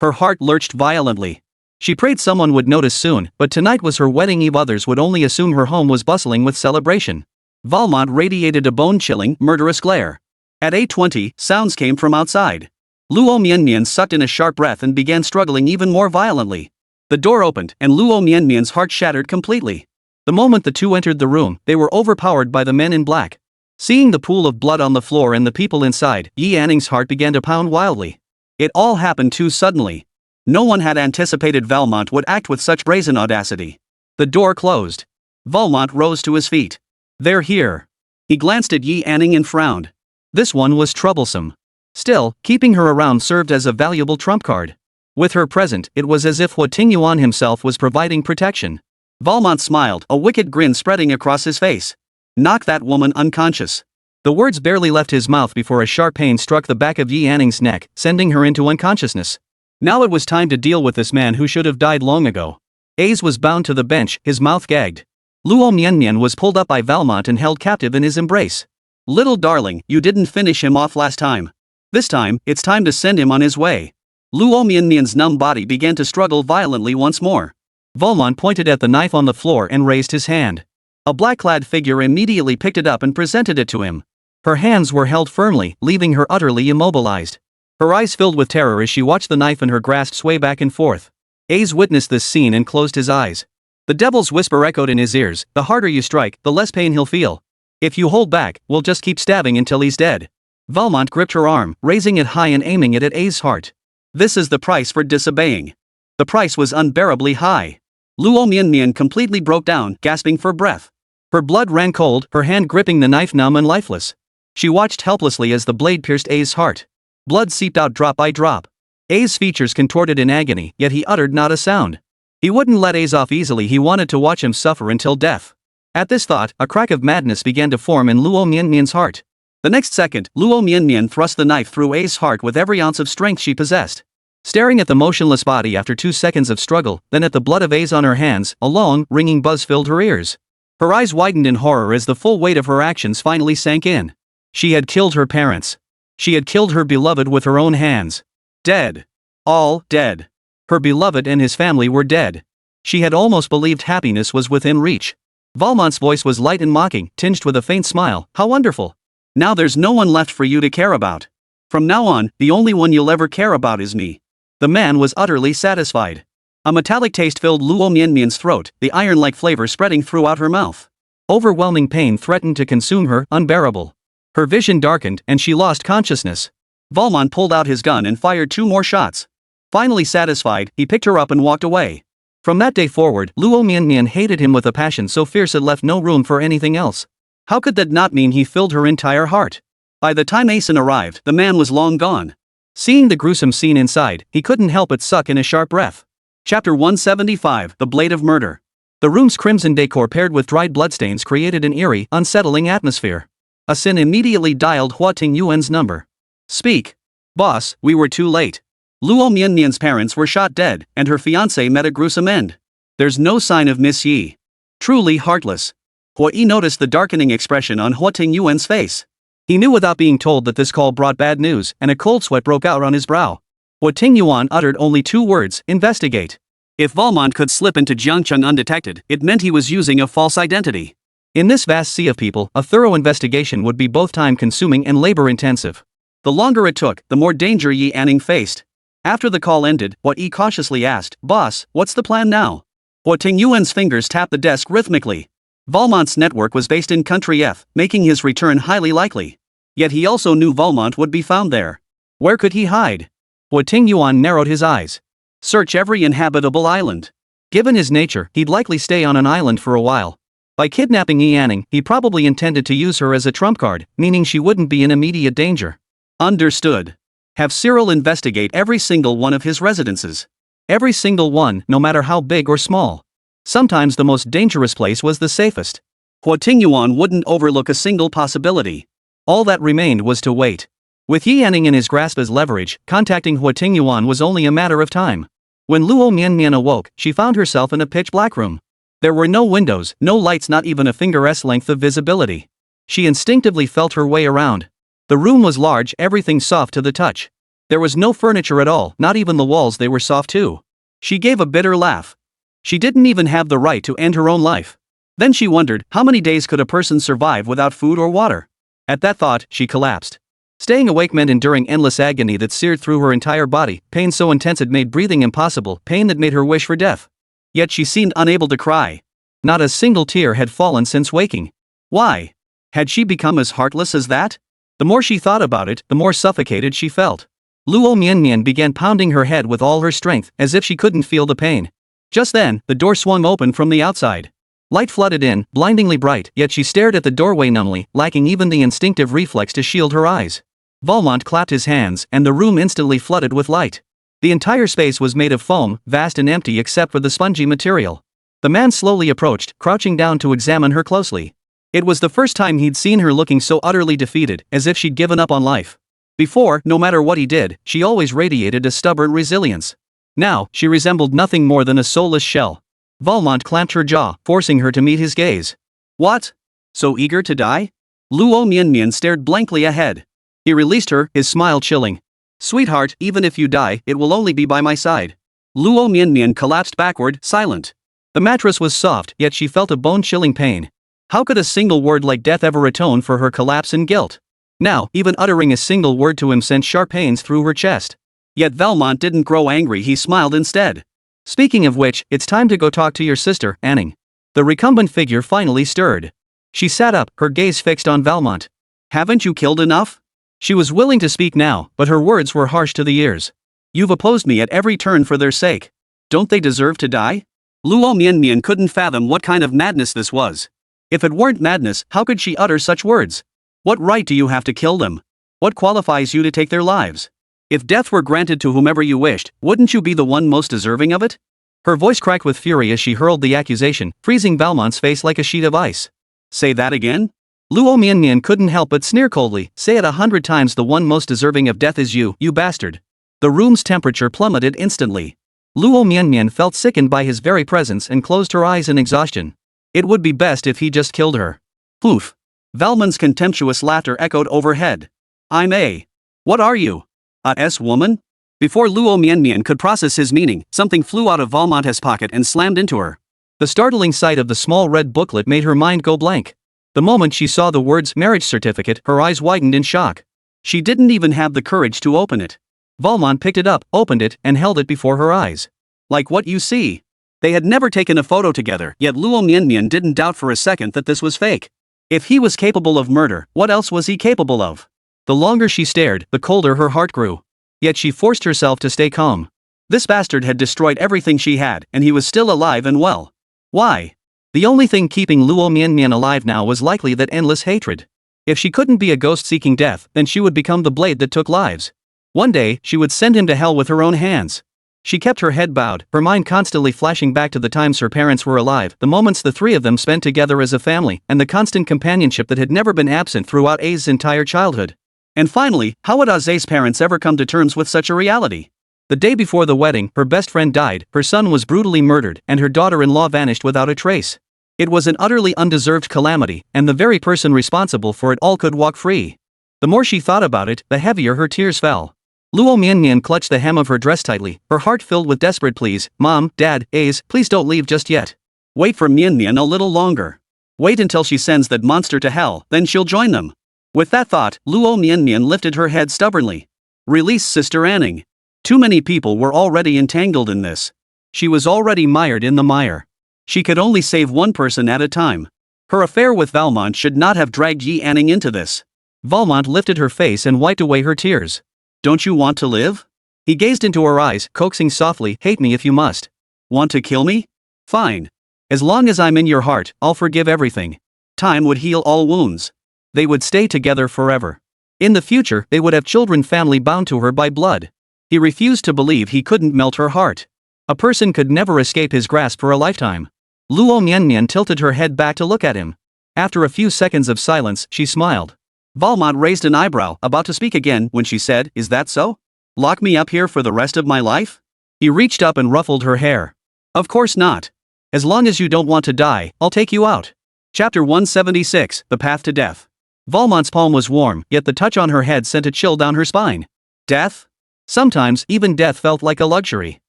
Her heart lurched violently. She prayed someone would notice soon, but tonight was her wedding eve, others would only assume her home was bustling with celebration. Valmont radiated a bone-chilling, murderous glare. At 8:20, sounds came from outside. Luo Mianmian sucked in a sharp breath and began struggling even more violently. The door opened, and Luo Mianmian's heart shattered completely. The moment the two entered the room, they were overpowered by the men in black. Seeing the pool of blood on the floor and the people inside, Yianning's heart began to pound wildly. It all happened too suddenly. No one had anticipated Valmont would act with such brazen audacity. The door closed. Valmont rose to his feet. They're here. He glanced at Yianning and frowned. This one was troublesome. Still, keeping her around served as a valuable trump card. With her present, it was as if Huo Tingyuan himself was providing protection. Valmont smiled, a wicked grin spreading across his face. Knock that woman unconscious. The words barely left his mouth before a sharp pain struck the back of Yi Anning's neck, sending her into unconsciousness. Now it was time to deal with this man who should have died long ago. Ace was bound to the bench, his mouth gagged. Luo Mianmian was pulled up by Valmont and held captive in his embrace. Little darling, you didn't finish him off last time. This time, it's time to send him on his way. Luo Mianmian's numb body began to struggle violently once more. Valmont pointed at the knife on the floor and raised his hand. A black-clad figure immediately picked it up and presented it to him. Her hands were held firmly, leaving her utterly immobilized. Her eyes filled with terror as she watched the knife in her grasp sway back and forth. Ace witnessed this scene and closed his eyes. The devil's whisper echoed in his ears, "The harder you strike, the less pain he'll feel. If you hold back, we'll just keep stabbing until he's dead." Valmont gripped her arm, raising it high and aiming it at Ace's heart. This is the price for disobeying. The price was unbearably high. Luo Mianmian completely broke down, gasping for breath. Her blood ran cold, her hand gripping the knife numb and lifeless. She watched helplessly as the blade pierced Ace's heart. Blood seeped out drop by drop. Ace's features contorted in agony, yet he uttered not a sound. He wouldn't let Ace off easily. He wanted to watch him suffer until death. At this thought, a crack of madness began to form in Luo Mianmian's heart. The next second, Luo Mianmian thrust the knife through Ace's heart with every ounce of strength she possessed. Staring at the motionless body after 2 seconds of struggle, then at the blood of Ace on her hands, a long, ringing buzz filled her ears. Her eyes widened in horror as the full weight of her actions finally sank in. She had killed her parents. She had killed her beloved with her own hands. Dead. All dead. Her beloved and his family were dead. She had almost believed happiness was within reach. Valmont's voice was light and mocking, tinged with a faint smile. How wonderful. Now there's no one left for you to care about. From now on, the only one you'll ever care about is me. The man was utterly satisfied. A metallic taste filled Luo Mianmian's throat, the iron-like flavor spreading throughout her mouth. Overwhelming pain threatened to consume her, unbearable. Her vision darkened, and she lost consciousness. Valmont pulled out his gun and fired 2 more shots. Finally satisfied, he picked her up and walked away. From that day forward, Luo Mianmian hated him with a passion so fierce it left no room for anything else. How could that not mean he filled her entire heart? By the time Asen arrived, the man was long gone. Seeing the gruesome scene inside, he couldn't help but suck in a sharp breath. Chapter 175, The Blade of Murder. The room's crimson decor paired with dried bloodstains created an eerie, unsettling atmosphere. Asen immediately dialed Huo Tingyuan's number. Speak. Boss, we were too late. Luo Mianmian's parents were shot dead, and her fiancé met a gruesome end. There's no sign of Miss Yi. Truly heartless. Huo Yi noticed the darkening expression on Huo Tingyuan's face. He knew without being told that this call brought bad news, and a cold sweat broke out on his brow. Huo Tingyuan uttered only 2 words, investigate. If Valmont could slip into Jiangcheng undetected, it meant he was using a false identity. In this vast sea of people, a thorough investigation would be both time-consuming and labor-intensive. The longer it took, the more danger Yi Anning faced. After the call ended, Huo Yi cautiously asked, Boss, what's the plan now? Huo Tingyuan's fingers tapped the desk rhythmically. Valmont's network was based in Country F, making his return highly likely. Yet he also knew Valmont would be found there. Where could he hide? Huo Tingyuan narrowed his eyes. Search every inhabitable island. Given his nature, he'd likely stay on an island for a while. By kidnapping Yi Anning, he probably intended to use her as a trump card, meaning she wouldn't be in immediate danger. Understood. Have Cyril investigate every single one of his residences. Every single one, no matter how big or small. Sometimes the most dangerous place was the safest. Huo Tingyuan wouldn't overlook a single possibility. All that remained was to wait. With Yi Anning in his grasp as leverage, contacting Huo Tingyuan was only a matter of time. When Luo Mianmian awoke, she found herself in a pitch-black room. There were no windows, no lights, not even a finger's length of visibility. She instinctively felt her way around. The room was large, everything soft to the touch. There was no furniture at all, not even the walls, they were soft too. She gave a bitter laugh. She didn't even have the right to end her own life. Then she wondered, how many days could a person survive without food or water? At that thought, she collapsed. Staying awake meant enduring endless agony that seared through her entire body, pain so intense it made breathing impossible, pain that made her wish for death. Yet she seemed unable to cry. Not a single tear had fallen since waking. Why? Had she become as heartless as that? The more she thought about it, the more suffocated she felt. Luo Mianmian began pounding her head with all her strength, as if she couldn't feel the pain. Just then, the door swung open from the outside. Light flooded in, blindingly bright, yet she stared at the doorway numbly, lacking even the instinctive reflex to shield her eyes. Valmont clapped his hands, and the room instantly flooded with light. The entire space was made of foam, vast and empty except for the spongy material. The man slowly approached, crouching down to examine her closely. It was the first time he'd seen her looking so utterly defeated, as if she'd given up on life. Before, no matter what he did, she always radiated a stubborn resilience. Now, she resembled nothing more than a soulless shell. Valmont clamped her jaw, forcing her to meet his gaze. What? So eager to die? Luo Mianmian stared blankly ahead. He released her, his smile chilling. Sweetheart, even if you die, it will only be by my side. Luo Mianmian collapsed backward, silent. The mattress was soft, yet she felt a bone-chilling pain. How could a single word like death ever atone for her collapse and guilt? Now, even uttering a single word to him sent sharp pains through her chest. Yet Valmont didn't grow angry, he smiled instead. Speaking of which, it's time to go talk to your sister, Anning. The recumbent figure finally stirred. She sat up, her gaze fixed on Valmont. Haven't you killed enough? She was willing to speak now, but her words were harsh to the ears. You've opposed me at every turn for their sake. Don't they deserve to die? Luo Mianmian couldn't fathom what kind of madness this was. If it weren't madness, how could she utter such words? What right do you have to kill them? What qualifies you to take their lives? If death were granted to whomever you wished, wouldn't you be the one most deserving of it? Her voice cracked with fury as she hurled the accusation, freezing Valmont's face like a sheet of ice. Say that again? Luo Mianmian couldn't help but sneer coldly. Say it 100 times, the one most deserving of death is you bastard. The room's temperature plummeted instantly. Luo Mianmian felt sickened by his very presence and closed her eyes in exhaustion. It would be best if he just killed her. Poof. Valmont's contemptuous laughter echoed overhead. I'm a. What are you? A S-woman? Before Luo Mianmian could process his meaning, something flew out of Valmont's pocket and slammed into her. The startling sight of the small red booklet made her mind go blank. The moment she saw the words marriage certificate, her eyes widened in shock. She didn't even have the courage to open it. Valmont picked it up, opened it, and held it before her eyes. Like what you see. They had never taken a photo together, yet Luo Mianmian didn't doubt for a second that this was fake. If he was capable of murder, what else was he capable of? The longer she stared, the colder her heart grew. Yet she forced herself to stay calm. This bastard had destroyed everything she had, and he was still alive and well. Why? The only thing keeping Luo Mianmian alive now was likely that endless hatred. If she couldn't be a ghost seeking death, then she would become the blade that took lives. One day, she would send him to hell with her own hands. She kept her head bowed, her mind constantly flashing back to the times her parents were alive, the moments the three of them spent together as a family, and the constant companionship that had never been absent throughout A's entire childhood. And finally, how would A's parents ever come to terms with such a reality? The day before the wedding, her best friend died, her son was brutally murdered, and her daughter-in-law vanished without a trace. It was an utterly undeserved calamity, and the very person responsible for it all could walk free. The more she thought about it, the heavier her tears fell. Luo Mianmian clutched the hem of her dress tightly, her heart filled with desperate pleas. Mom, Dad, A's, please don't leave just yet. Wait for Mianmian a little longer. Wait until she sends that monster to hell, then she'll join them. With that thought, Luo Mianmian lifted her head stubbornly. Release Sister Anning. Too many people were already entangled in this. She was already mired in the mire. She could only save one person at a time. Her affair with Valmont should not have dragged Yi Anning into this. Valmont lifted her face and wiped away her tears. Don't you want to live? He gazed into her eyes, coaxing softly. Hate me if you must. Want to kill me? Fine. As long as I'm in your heart, I'll forgive everything. Time would heal all wounds. They would stay together forever. In the future, they would have children, family bound to her by blood. He refused to believe he couldn't melt her heart. A person could never escape his grasp for a lifetime. Luo Mianmian tilted her head back to look at him. After a few seconds of silence, she smiled. Valmont raised an eyebrow, about to speak again, when she said, Is that so? Lock me up here for the rest of my life? He reached up and ruffled her hair. Of course not. As long as you don't want to die, I'll take you out. Chapter 176, The Path to Death. Valmont's palm was warm, yet the touch on her head sent a chill down her spine. Death? Sometimes, even death felt like a luxury.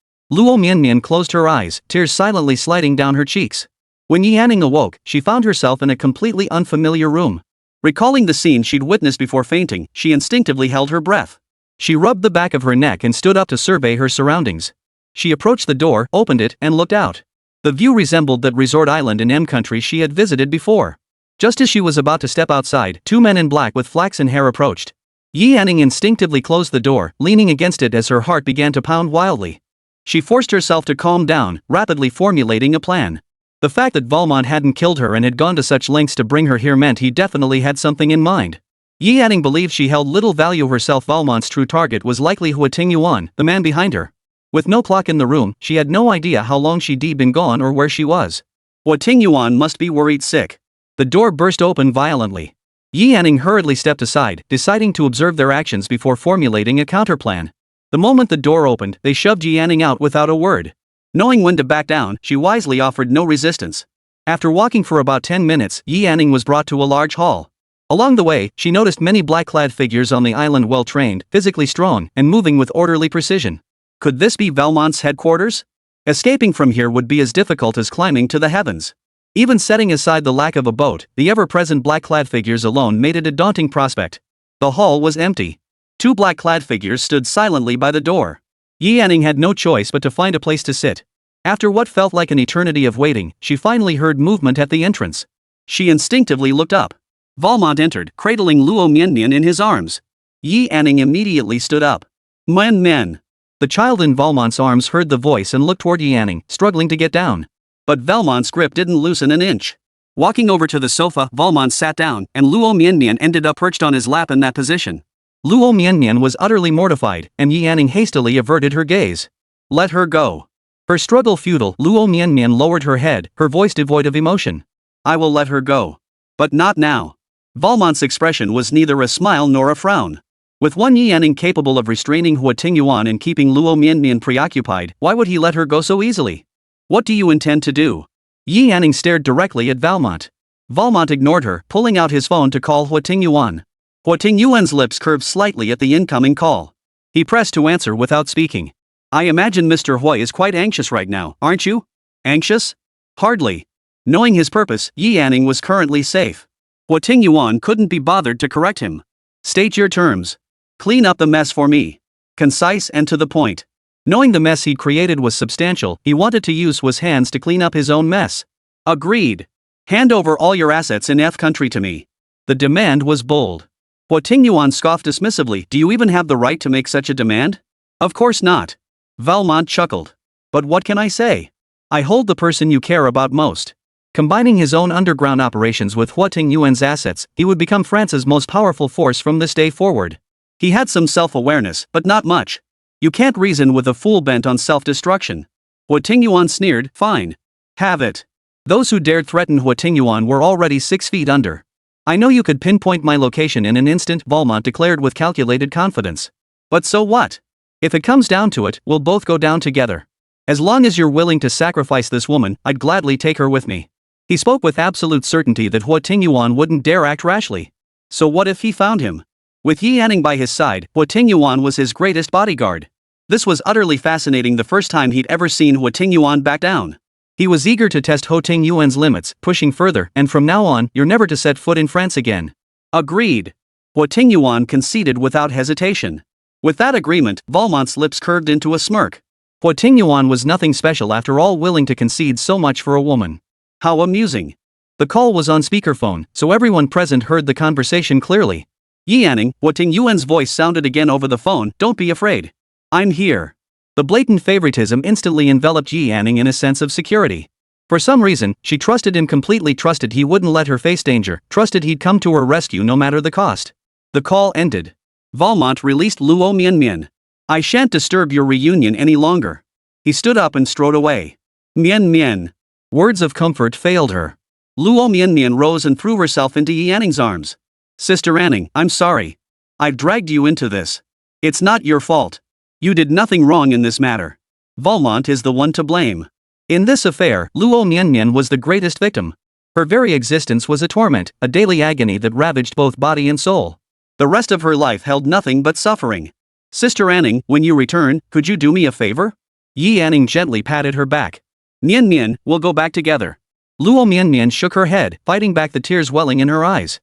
Luo Mianmian closed her eyes, tears silently sliding down her cheeks. When Yi Anning awoke, she found herself in a completely unfamiliar room. Recalling the scene she'd witnessed before fainting, she instinctively held her breath. She rubbed the back of her neck and stood up to survey her surroundings. She approached the door, opened it, and looked out. The view resembled that resort island in M country she had visited before. Just as she was about to step outside, two men in black with flaxen hair approached. Yi Anning instinctively closed the door, leaning against it as her heart began to pound wildly. She forced herself to calm down, rapidly formulating a plan. The fact that Valmont hadn't killed her and had gone to such lengths to bring her here meant he definitely had something in mind. Yi Anning believed she held little value herself. Valmont's true target was likely Huo Tingyuan, the man behind her. With no clock in the room, she had no idea how long she'd been gone or where she was. Huo Tingyuan must be worried sick. The door burst open violently. Yi Yanning hurriedly stepped aside, deciding to observe their actions before formulating a counterplan. The moment the door opened, they shoved Yi Yanning out without a word. Knowing when to back down, she wisely offered no resistance. After walking for about 10 minutes, Yi Yanning was brought to a large hall. Along the way, she noticed many black-clad figures on the island, well-trained, physically strong, and moving with orderly precision. Could this be Valmont's headquarters? Escaping from here would be as difficult as climbing to the heavens. Even setting aside the lack of a boat, the ever-present black-clad figures alone made it a daunting prospect. The hall was empty. 2 black-clad figures stood silently by the door. Yi Yanning had no choice but to find a place to sit. After what felt like an eternity of waiting, she finally heard movement at the entrance. She instinctively looked up. Valmont entered, cradling Luo Mianmian in his arms. Yi Yanning immediately stood up. Men. The child in Valmont's arms heard the voice and looked toward Yi Yanning, struggling to get down. But Valmont's grip didn't loosen an inch. Walking over to the sofa, Valmont sat down, and Luo Mianmian ended up perched on his lap in that position. Luo Mianmian was utterly mortified, and Yi Yanning hastily averted her gaze. Let her go. Her struggle futile, Luo Mianmian lowered her head, her voice devoid of emotion. I will let her go. But not now. Valmont's expression was neither a smile nor a frown. With one Yi Yanning capable of restraining Huo Tingyuan and keeping Luo Mianmian preoccupied, why would he let her go so easily? What do you intend to do? Yi Yanning stared directly at Valmont. Valmont ignored her, pulling out his phone to call Huo Tingyuan. Huo Tingyuan's lips curved slightly at the incoming call. He pressed to answer without speaking. I imagine Mr. Hui is quite anxious right now, aren't you? Anxious? Hardly. Knowing his purpose, Yi Yanning was currently safe. Huo Tingyuan couldn't be bothered to correct him. State your terms. Clean up the mess for me. Concise and to the point. Knowing the mess he'd created was substantial, he wanted to use Huo's hands to clean up his own mess. Agreed. Hand over all your assets in F country to me. The demand was bold. Huo Tingyuan scoffed dismissively. Do you even have the right to make such a demand? Of course not. Valmont chuckled. But what can I say? I hold the person you care about most. Combining his own underground operations with Huo Tingyuan's assets, he would become France's most powerful force from this day forward. He had some self-awareness, but not much. You can't reason with a fool bent on self-destruction. Huo Tingyuan sneered, fine. Have it. Those who dared threaten Huo Tingyuan were already 6 feet under. I know you could pinpoint my location in an instant, Valmont declared with calculated confidence. But so what? If it comes down to it, we'll both go down together. As long as you're willing to sacrifice this woman, I'd gladly take her with me. He spoke with absolute certainty that Huo Tingyuan wouldn't dare act rashly. So what if he found him? With Yi Yanning by his side, Huo Tingyuan was his greatest bodyguard. This was utterly fascinating, the first time he'd ever seen Huo Tingyuan back down. He was eager to test Huo Tingyuan's limits, pushing further, and from now on, you're never to set foot in France again. Agreed. Huo Tingyuan conceded without hesitation. With that agreement, Valmont's lips curved into a smirk. Huo Tingyuan was nothing special after all, willing to concede so much for a woman. How amusing. The call was on speakerphone, so everyone present heard the conversation clearly. Yi Yanning, Huo Tingyuan's voice sounded again over the phone, don't be afraid. I'm here. The blatant favoritism instantly enveloped Yi Yanning in a sense of security. For some reason, she trusted him completely, trusted he wouldn't let her face danger, trusted he'd come to her rescue no matter the cost. The call ended. Valmont released Luo Mianmian. I shan't disturb your reunion any longer. He stood up and strode away. Mian. Words of comfort failed her. Luo Mianmian rose and threw herself into Yi Yanning's arms. Sister Anning, I'm sorry. I've dragged you into this. It's not your fault. You did nothing wrong in this matter. Valmont is the one to blame. In this affair, Luo Mianmian was the greatest victim. Her very existence was a torment, a daily agony that ravaged both body and soul. The rest of her life held nothing but suffering. Sister Anning, when you return, could you do me a favor? Yi Yanning gently patted her back. Mian, we'll go back together. Luo Mianmian shook her head, fighting back the tears welling in her eyes.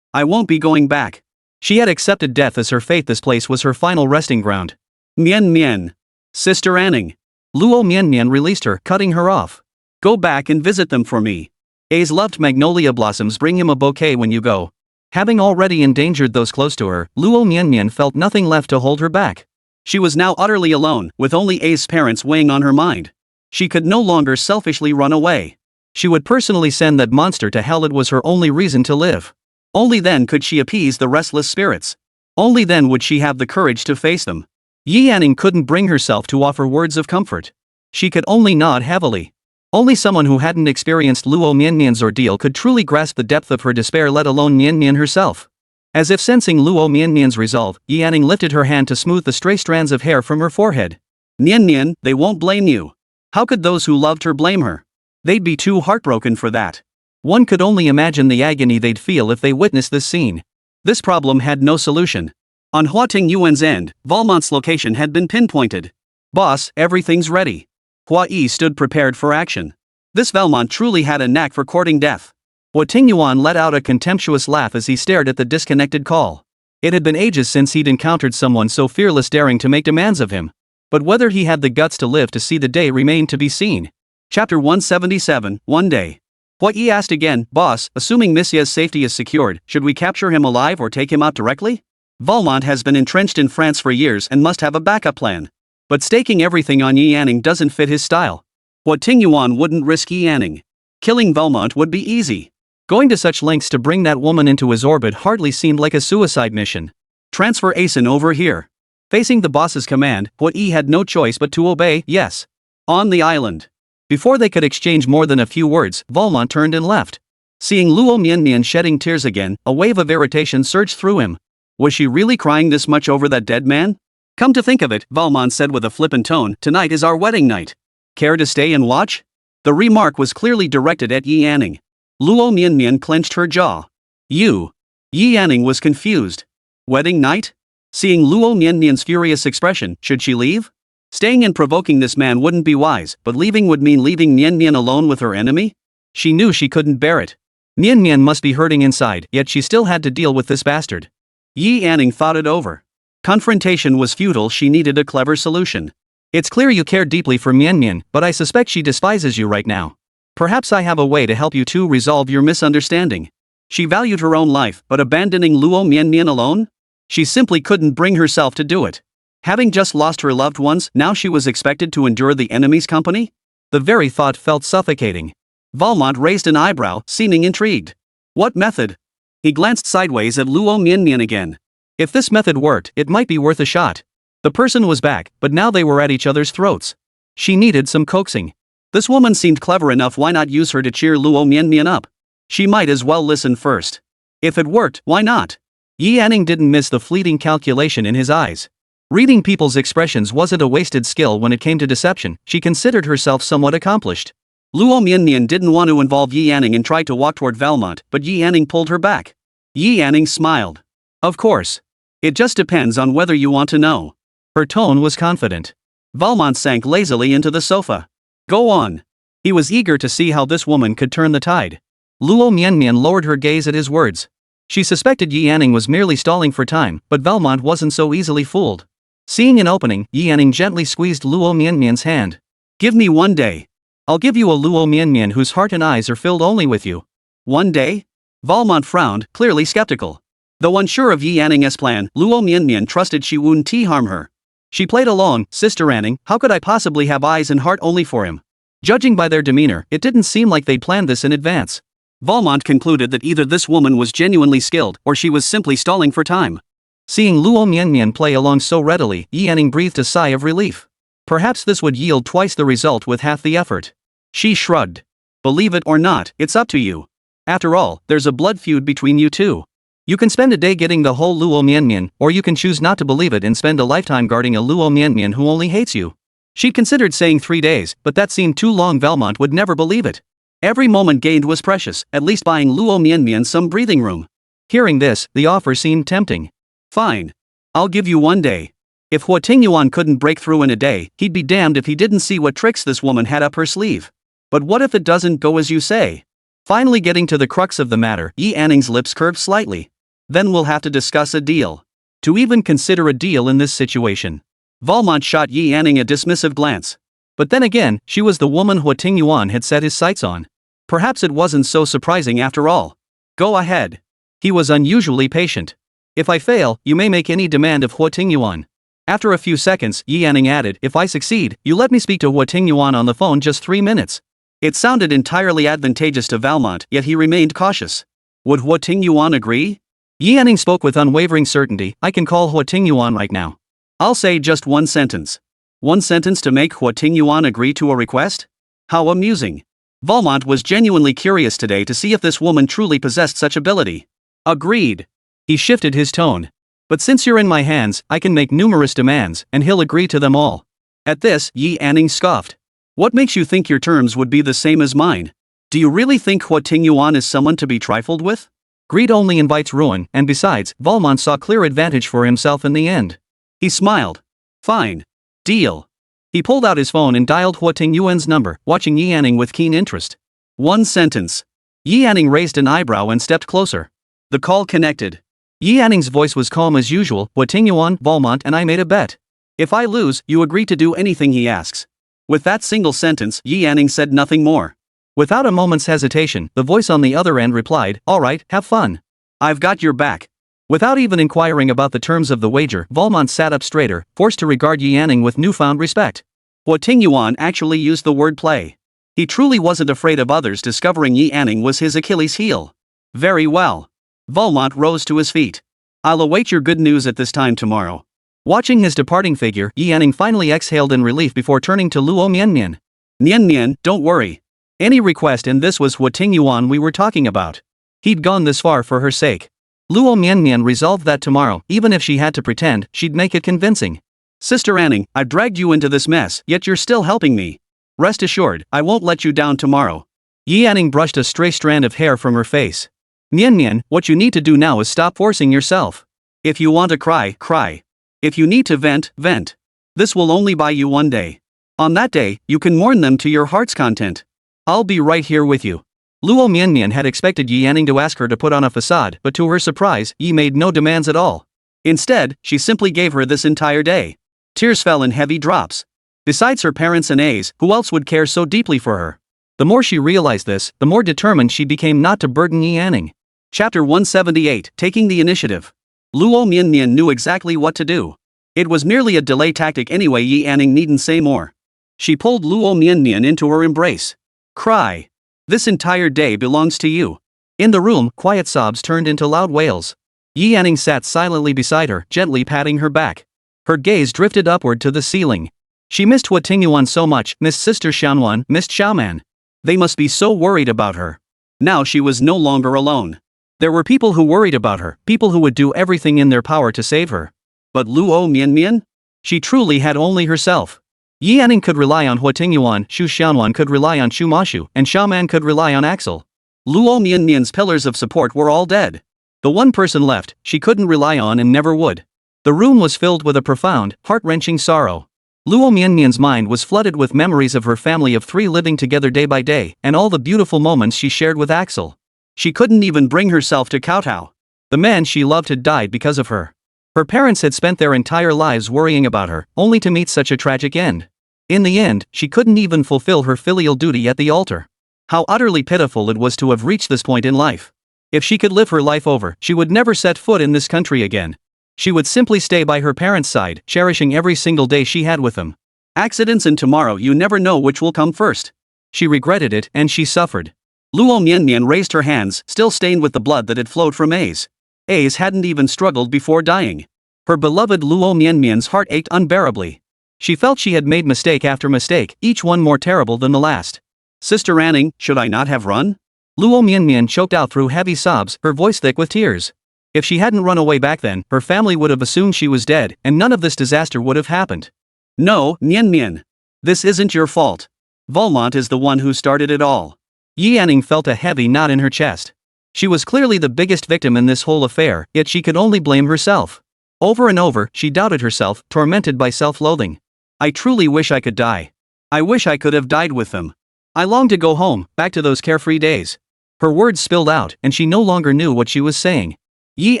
I won't be going back. She had accepted death as her fate. This place was her final resting ground. Mian. Sister Anning. Luo Mianmian released her, cutting her off. Go back and visit them for me. A's loved magnolia blossoms, bring him a bouquet when you go. Having already endangered those close to her, Luo Mianmian felt nothing left to hold her back. She was now utterly alone, with only A's parents weighing on her mind. She could no longer selfishly run away. She would personally send that monster to hell. It was her only reason to live. Only then could she appease the restless spirits. Only then would she have the courage to face them. Yi Yanning couldn't bring herself to offer words of comfort. She could only nod heavily. Only someone who hadn't experienced Luo Mianmian's ordeal could truly grasp the depth of her despair, let alone Mianmian herself. As if sensing Luo Mianmian's resolve, Yanning lifted her hand to smooth the stray strands of hair from her forehead. Mianmian, they won't blame you. How could those who loved her blame her? They'd be too heartbroken for that. One could only imagine the agony they'd feel if they witnessed this scene. This problem had no solution. On Huo Tingyuan's end, Valmont's location had been pinpointed. Boss, everything's ready. Hua Yi stood prepared for action. This Valmont truly had a knack for courting death. Huo Tingyuan let out a contemptuous laugh as he stared at the disconnected call. It had been ages since he'd encountered someone so fearless, daring to make demands of him. But whether he had the guts to live to see the day remained to be seen. Chapter 177, One Day. Hua Yi asked again, Boss, assuming Monsieur's safety is secured, should we capture him alive or take him out directly? Valmont has been entrenched in France for years and must have a backup plan. But staking everything on Yi Yanning doesn't fit his style. Huo Tingyuan wouldn't risk Yi Yanning. Killing Valmont would be easy. Going to such lengths to bring that woman into his orbit hardly seemed like a suicide mission. Transfer Asen over here. Facing the boss's command, Hua Yi had no choice but to obey. Yes. On the island. Before they could exchange more than a few words, Valmont turned and left. Seeing Luo Mianmian shedding tears again, a wave of irritation surged through him. Was she really crying this much over that dead man? Come to think of it, Valmont said with a flippant tone, tonight is our wedding night. Care to stay and watch? The remark was clearly directed at Yi Yanning. Luo Mianmian clenched her jaw. You. Yi Yanning was confused. Wedding night? Seeing Luo Mianmian's furious expression, should she leave? Staying and provoking this man wouldn't be wise, but leaving would mean leaving Mianmian alone with her enemy? She knew she couldn't bear it. Mianmian must be hurting inside, yet she still had to deal with this bastard. Yi Yanning thought it over. Confrontation was futile, she needed a clever solution. It's clear you care deeply for Mianmian, but I suspect she despises you right now. Perhaps I have a way to help you two resolve your misunderstanding. She valued her own life, but abandoning Luo Mianmian alone? She simply couldn't bring herself to do it. Having just lost her loved ones, now she was expected to endure the enemy's company? The very thought felt suffocating. Valmont raised an eyebrow, seeming intrigued. What method? He glanced sideways at Luo Mianmian again. If this method worked, it might be worth a shot. The person was back, but now they were at each other's throats. She needed some coaxing. This woman seemed clever enough, why not use her to cheer Luo Mianmian up? She might as well listen first. If it worked, why not? Yi Yanning didn't miss the fleeting calculation in his eyes. Reading people's expressions wasn't a wasted skill when it came to deception. She considered herself somewhat accomplished. Luo Mianmian didn't want to involve Yi Yanning and tried to walk toward Valmont, but Yi Yanning pulled her back. Yi Yanning smiled. Of course. It just depends on whether you want to know. Her tone was confident. Valmont sank lazily into the sofa. Go on. He was eager to see how this woman could turn the tide. Luo Mianmian lowered her gaze at his words. She suspected Yi Yanning was merely stalling for time, but Valmont wasn't so easily fooled. Seeing an opening, Yi Yanning gently squeezed Luo Mianmian's hand. Give me 1 day. I'll give you a Luo Mianmian whose heart and eyes are filled only with you. 1 day? Valmont frowned, clearly skeptical. Though unsure of Yi Yanning's plan, Luo Mianmian trusted she wouldn't harm her. She played along, Sister Yanning, how could I possibly have eyes and heart only for him? Judging by their demeanor, it didn't seem like they'd planned this in advance. Valmont concluded that either this woman was genuinely skilled or she was simply stalling for time. Seeing Luo Mianmian play along so readily, Yi Yanning breathed a sigh of relief. Perhaps this would yield twice the result with half the effort. She shrugged. Believe it or not, it's up to you. After all, there's a blood feud between you two. You can spend a day getting the whole Luo Mianmian, or you can choose not to believe it and spend a lifetime guarding a Luo Mianmian who only hates you. She'd considered saying 3 days, but that seemed too long. Valmont would never believe it. Every moment gained was precious, at least buying Luo Mianmian some breathing room. Hearing this, the offer seemed tempting. Fine. I'll give you 1 day. If Huo Tingyuan couldn't break through in a day, he'd be damned if he didn't see what tricks this woman had up her sleeve. But what if it doesn't go as you say? Finally getting to the crux of the matter, Yi Yanning's lips curved slightly. Then we'll have to discuss a deal. To even consider a deal in this situation. Valmont shot Yi Yanning a dismissive glance. But then again, she was the woman Huo Tingyuan had set his sights on. Perhaps it wasn't so surprising after all. Go ahead. He was unusually patient. If I fail, you may make any demand of Huo Tingyuan. After a few seconds, Yi Yanning added, if I succeed, you let me speak to Huo Tingyuan on the phone just 3 minutes. It sounded entirely advantageous to Valmont, yet he remained cautious. Would Huo Tingyuan agree? Yi Yanning spoke with unwavering certainty, I can call Huo Tingyuan right now. I'll say just 1 sentence. 1 sentence to make Huo Tingyuan agree to a request? How amusing. Valmont was genuinely curious today to see if this woman truly possessed such ability. Agreed. He shifted his tone. But since you're in my hands, I can make numerous demands, and he'll agree to them all. At this, Yi Anning scoffed. What makes you think your terms would be the same as mine? Do you really think Huo Tingyuan is someone to be trifled with? Greed only invites ruin, and besides, Valmont saw clear advantage for himself in the end. He smiled. Fine. Deal. He pulled out his phone and dialed Huo Tingyuan's number, watching Yi Anning with keen interest. One sentence. Yi Anning raised an eyebrow and stepped closer. The call connected. Yi Anning's voice was calm as usual. Huo Tingyuan, Valmont and I made a bet. If I lose, you agree to do anything he asks. With that single sentence, Yi Anning said nothing more. Without a moment's hesitation, the voice on the other end replied, "All right, have fun. I've got your back." Without even inquiring about the terms of the wager, Valmont sat up straighter, forced to regard Yi Anning with newfound respect. Huo Tingyuan actually used the word play. He truly wasn't afraid of others discovering Yi Anning was his Achilles heel. Very well. Valmont rose to his feet. I'll await your good news at this time tomorrow. Watching his departing figure, Yi Anning finally exhaled in relief before turning to Luo Mianmian. Nian, don't worry. Any request, and this was Huo Tingyuan we were talking about. He'd gone this far for her sake. Luo Mianmian resolved that tomorrow, even if she had to pretend, she'd make it convincing. Sister Anning, I dragged you into this mess, yet you're still helping me. Rest assured, I won't let you down tomorrow. Yi Anning brushed a stray strand of hair from her face. Nian, what you need to do now is stop forcing yourself. If you want to cry, cry. If you need to vent, vent. This will only buy you one day. On that day, you can mourn them to your heart's content. I'll be right here with you. Luo Mianmian had expected Yi Anning to ask her to put on a facade, but to her surprise, Yi made no demands at all. Instead, she simply gave her this entire day. Tears fell in heavy drops. Besides her parents and A's, who else would care so deeply for her? The more she realized this, the more determined she became not to burden Yi Anning. Chapter 178, Taking the Initiative. Luo Mianmian knew exactly what to do. It was merely a delay tactic anyway. Yi Anning needn't say more. She pulled Luo Mianmian into her embrace. Cry. This entire day belongs to you. In the room, quiet sobs turned into loud wails. Yi Anning sat silently beside her, gently patting her back. Her gaze drifted upward to the ceiling. She missed Huo Tingyuan so much, missed Sister Xianwan, missed Xiaoman. They must be so worried about her. Now she was no longer alone. There were people who worried about her, people who would do everything in their power to save her. But Luo Mianmian? She truly had only herself. Yi Anning could rely on Huo Tingyuan, Xu Xianwan could rely on Xu Mashu, and Xiaoman could rely on Axel. Luo Mianmian's pillars of support were all dead. The one person left, she couldn't rely on and never would. The room was filled with a profound, heart-wrenching sorrow. Luo Mianmian's mind was flooded with memories of her family of three living together day by day, and all the beautiful moments she shared with Axel. She couldn't even bring herself to kowtow. The man she loved had died because of her. Her parents had spent their entire lives worrying about her, only to meet such a tragic end. In the end, she couldn't even fulfill her filial duty at the altar. How utterly pitiful it was to have reached this point in life. If she could live her life over, she would never set foot in this country again. She would simply stay by her parents' side, cherishing every single day she had with them. Accidents and tomorrow, you never know which will come first. She regretted it, and she suffered. Luo Mianmian raised her hands, still stained with the blood that had flowed from A's. A's hadn't even struggled before dying. Her beloved Luo Mianmian's heart ached unbearably. She felt she had made mistake after mistake, each one more terrible than the last. Sister Anning, should I not have run? Luo Mianmian choked out through heavy sobs, her voice thick with tears. If she hadn't run away back then, her family would have assumed she was dead, and none of this disaster would have happened. No, Mianmian. This isn't your fault. Valmont is the one who started it all. Yi Anning felt a heavy knot in her chest. She was clearly the biggest victim in this whole affair, yet she could only blame herself. Over and over, she doubted herself, tormented by self-loathing. I truly wish I could die. I wish I could have died with them. I longed to go home, back to those carefree days. Her words spilled out, and she no longer knew what she was saying. Yi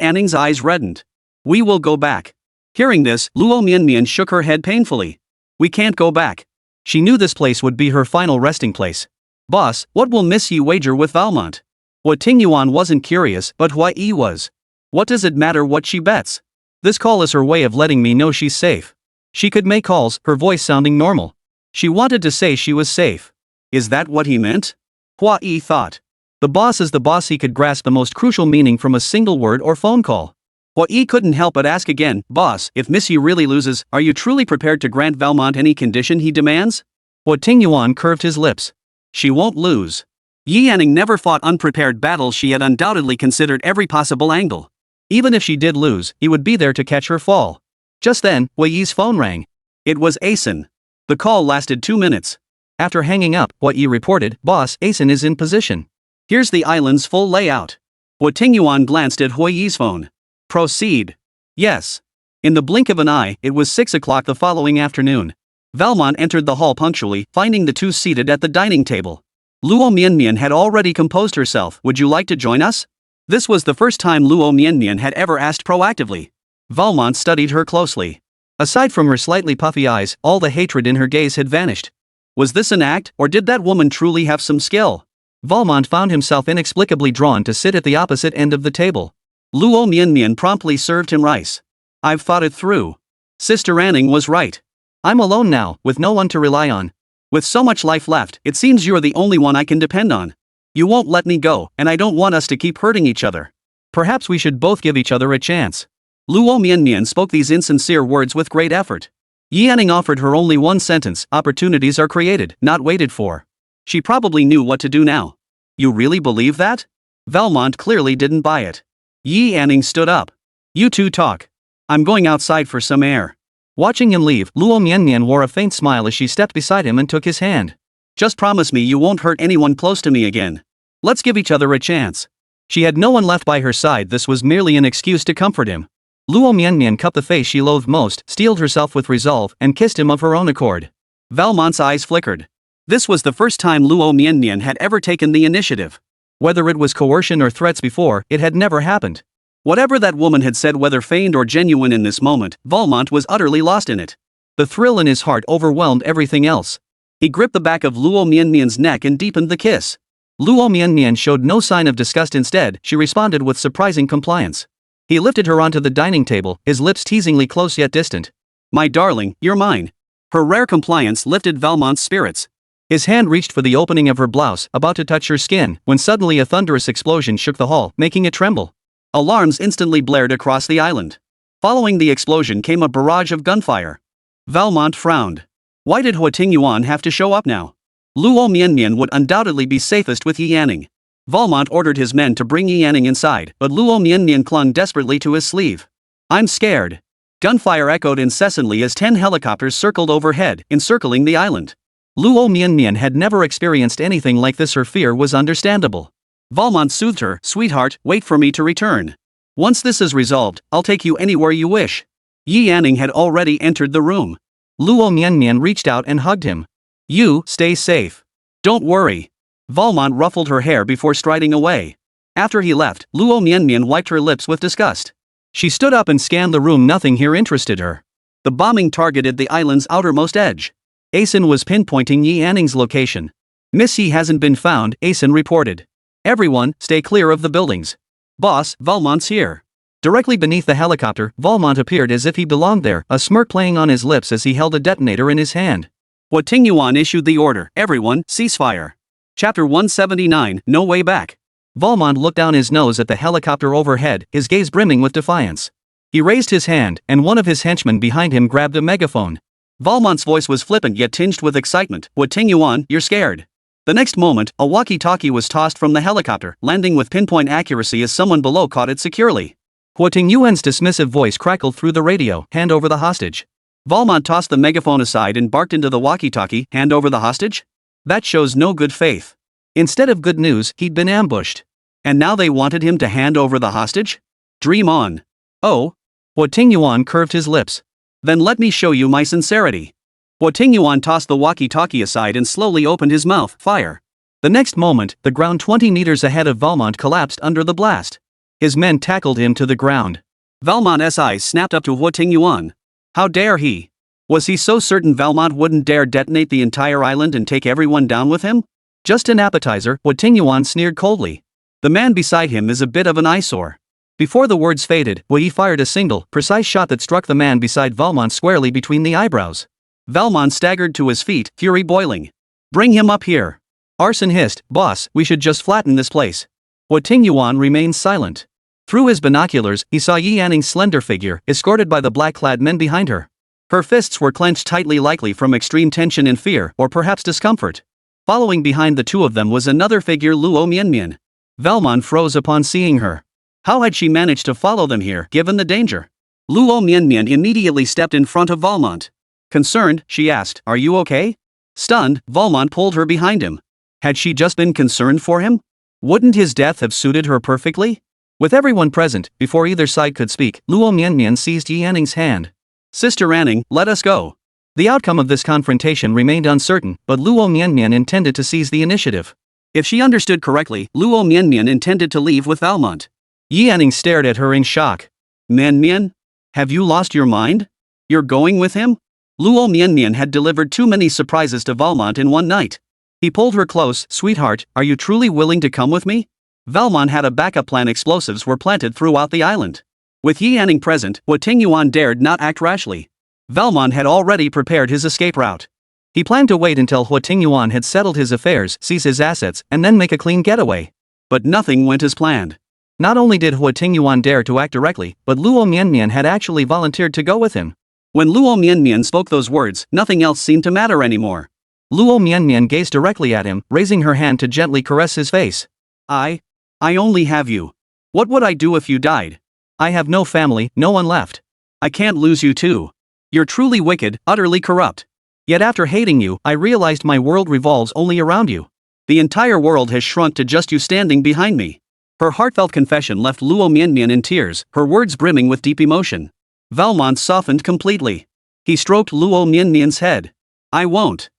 Anning's eyes reddened. We will go back. Hearing this, Luo Mianmian shook her head painfully. We can't go back. She knew this place would be her final resting place. Boss, what will Miss Yi wager with Valmont? Huo Tingyuan wasn't curious, but Hua Yi was. What does it matter what she bets? This call is her way of letting me know she's safe. She could make calls, her voice sounding normal. She wanted to say she was safe. Is that what he meant? Hua Yi thought. The boss is the boss. He could grasp the most crucial meaning from a single word or phone call. Hua Yi couldn't help but ask again, Boss, if Miss Yi really loses, are you truly prepared to grant Valmont any condition he demands? Huo Tingyuan curved his lips. She won't lose. Yi Yanning never fought unprepared battles. She had undoubtedly considered every possible angle. Even if she did lose, he would be there to catch her fall. Just then, Wei Yi's phone rang. It was Asen. The call lasted 2 minutes. After hanging up, Huo Yi reported, "Boss, Asen is in position. Here's the island's full layout." Huo Tingyuan glanced at Huo Yi's phone. Proceed. Yes. In the blink of an eye, it was 6 o'clock the following afternoon. Valmont entered the hall punctually, finding the two seated at the dining table. Luo Mianmian had already composed herself. "Would you like to join us?" This was the first time Luo Mianmian had ever asked proactively. Valmont studied her closely. Aside from her slightly puffy eyes, all the hatred in her gaze had vanished. Was this an act, or did that woman truly have some skill? Valmont found himself inexplicably drawn to sit at the opposite end of the table. Luo Mianmian promptly served him rice. "I've thought it through. Sister Anning was right. I'm alone now, with no one to rely on. With so much life left, it seems you're the only one I can depend on. You won't let me go, and I don't want us to keep hurting each other. Perhaps we should both give each other a chance." Luo Mianmian spoke these insincere words with great effort. Yi Yanning offered her only one sentence: opportunities are created, not waited for. She probably knew what to do now. You really believe that? Valmont clearly didn't buy it. Yi Yanning stood up. You two talk. I'm going outside for some air. Watching him leave, Luo Mianmian wore a faint smile as she stepped beside him and took his hand. Just promise me you won't hurt anyone close to me again. Let's give each other a chance. She had no one left by her side. This was merely an excuse to comfort him. Luo Mianmian cupped the face she loathed most, steeled herself with resolve, and kissed him of her own accord. Valmont's eyes flickered. This was the first time Luo Mianmian had ever taken the initiative. Whether it was coercion or threats before, it had never happened. Whatever that woman had said, whether feigned or genuine in this moment, Valmont was utterly lost in it. The thrill in his heart overwhelmed everything else. He gripped the back of Luo Mianmian's neck and deepened the kiss. Luo Mianmian showed no sign of disgust. Instead, she responded with surprising compliance. He lifted her onto the dining table, his lips teasingly close yet distant. "My darling, you're mine." Her rare compliance lifted Valmont's spirits. His hand reached for the opening of her blouse, about to touch her skin, when suddenly a thunderous explosion shook the hall, making it tremble. Alarms instantly blared across the island. Following the explosion came a barrage of gunfire. Valmont frowned. Why did Huo Tingyuan have to show up now? Luo Mianmian would undoubtedly be safest with Yi Yanning. Valmont ordered his men to bring Yi Yanning inside, but Luo Mianmian clung desperately to his sleeve. "I'm scared." Gunfire echoed incessantly as 10 helicopters circled overhead, encircling the island. Luo Mianmian had never experienced anything like this. Her fear was understandable. Valmont soothed her. "Sweetheart, wait for me to return. Once this is resolved, I'll take you anywhere you wish." Yi Yanning had already entered the room. Luo Mianmian reached out and hugged him. "You, stay safe. Don't worry." Valmont ruffled her hair before striding away. After he left, Luo Mianmian wiped her lips with disgust. She stood up and scanned the room. Nothing here interested her. The bombing targeted the island's outermost edge. Asen was pinpointing Yi Yanning's location. "Miss Yi hasn't been found," Asen reported. "Everyone, stay clear of the buildings." "Boss, Valmont's here." Directly beneath the helicopter, Valmont appeared as if he belonged there, a smirk playing on his lips as he held a detonator in his hand. Huo Tingyuan issued the order. "Everyone, ceasefire." Chapter 179, No Way Back. Valmont looked down his nose at the helicopter overhead, his gaze brimming with defiance. He raised his hand, and one of his henchmen behind him grabbed a megaphone. Valmont's voice was flippant yet tinged with excitement. "Huo Tingyuan, you're scared." The next moment, a walkie-talkie was tossed from the helicopter, landing with pinpoint accuracy as someone below caught it securely. Huo Tingyuan's dismissive voice crackled through the radio. "Hand over the hostage." Valmont tossed the megaphone aside and barked into the walkie-talkie. "Hand over the hostage?" That shows no good faith. Instead of good news, he'd been ambushed. And now they wanted him to hand over the hostage? Dream on. Oh? Huo Tingyuan curved his lips. Then let me show you my sincerity. Huo Tingyuan tossed the walkie-talkie aside and slowly opened his mouth. Fire. The next moment, the ground 20 meters ahead of Valmont collapsed under the blast. His men tackled him to the ground. Valmont's eyes snapped up to Huo Tingyuan. How dare he? Was he so certain Valmont wouldn't dare detonate the entire island and take everyone down with him? Just an appetizer, Huo Tingyuan sneered coldly. The man beside him is a bit of an eyesore. Before the words faded, Huo Yi fired a single, precise shot that struck the man beside Valmont squarely between the eyebrows. Valmont staggered to his feet, fury boiling. Bring him up here. Arson hissed, "Boss, we should just flatten this place." Huo Tingyuan remained silent. Through his binoculars, he saw Yi Yanning's slender figure, escorted by the black-clad men behind her. Her fists were clenched tightly, likely from extreme tension and fear, or perhaps discomfort. Following behind the two of them was another figure, Luo Mianmian. Velmon froze upon seeing her. How had she managed to follow them here, given the danger? Luo Mianmian immediately stepped in front of Valmont. Concerned, she asked, "Are you okay?" Stunned, Valmont pulled her behind him. Had she just been concerned for him? Wouldn't his death have suited her perfectly? With everyone present, before either side could speak, Luo Mianmian seized Yi Anning's hand. "Sister Anning, let us go." The outcome of this confrontation remained uncertain, but Luo Mianmian intended to seize the initiative. If she understood correctly, Luo Mianmian intended to leave with Valmont. Yi Anning stared at her in shock. "Mianmian? Have you lost your mind? You're going with him?" Luo Mianmian had delivered too many surprises to Valmont in one night. He pulled her close. "Sweetheart, are you truly willing to come with me?" Valmont had a backup plan. Explosives were planted throughout the island. With Yi Anning present, Huo Tingyuan dared not act rashly. Valmont had already prepared his escape route. He planned to wait until Huo Tingyuan had settled his affairs, seize his assets, and then make a clean getaway. But nothing went as planned. Not only did Huo Tingyuan dare to act directly, but Luo Mianmian had actually volunteered to go with him. When Luo Mianmian spoke those words, nothing else seemed to matter anymore. Luo Mianmian gazed directly at him, raising her hand to gently caress his face. I only have you. What would I do if you died? I have no family, no one left. I can't lose you too. You're truly wicked, utterly corrupt. Yet after hating you, I realized my world revolves only around you. The entire world has shrunk to just you standing behind me." Her heartfelt confession left Luo Mianmian in tears, her words brimming with deep emotion. Valmont softened completely. He stroked Luo Mianmian's head. I won't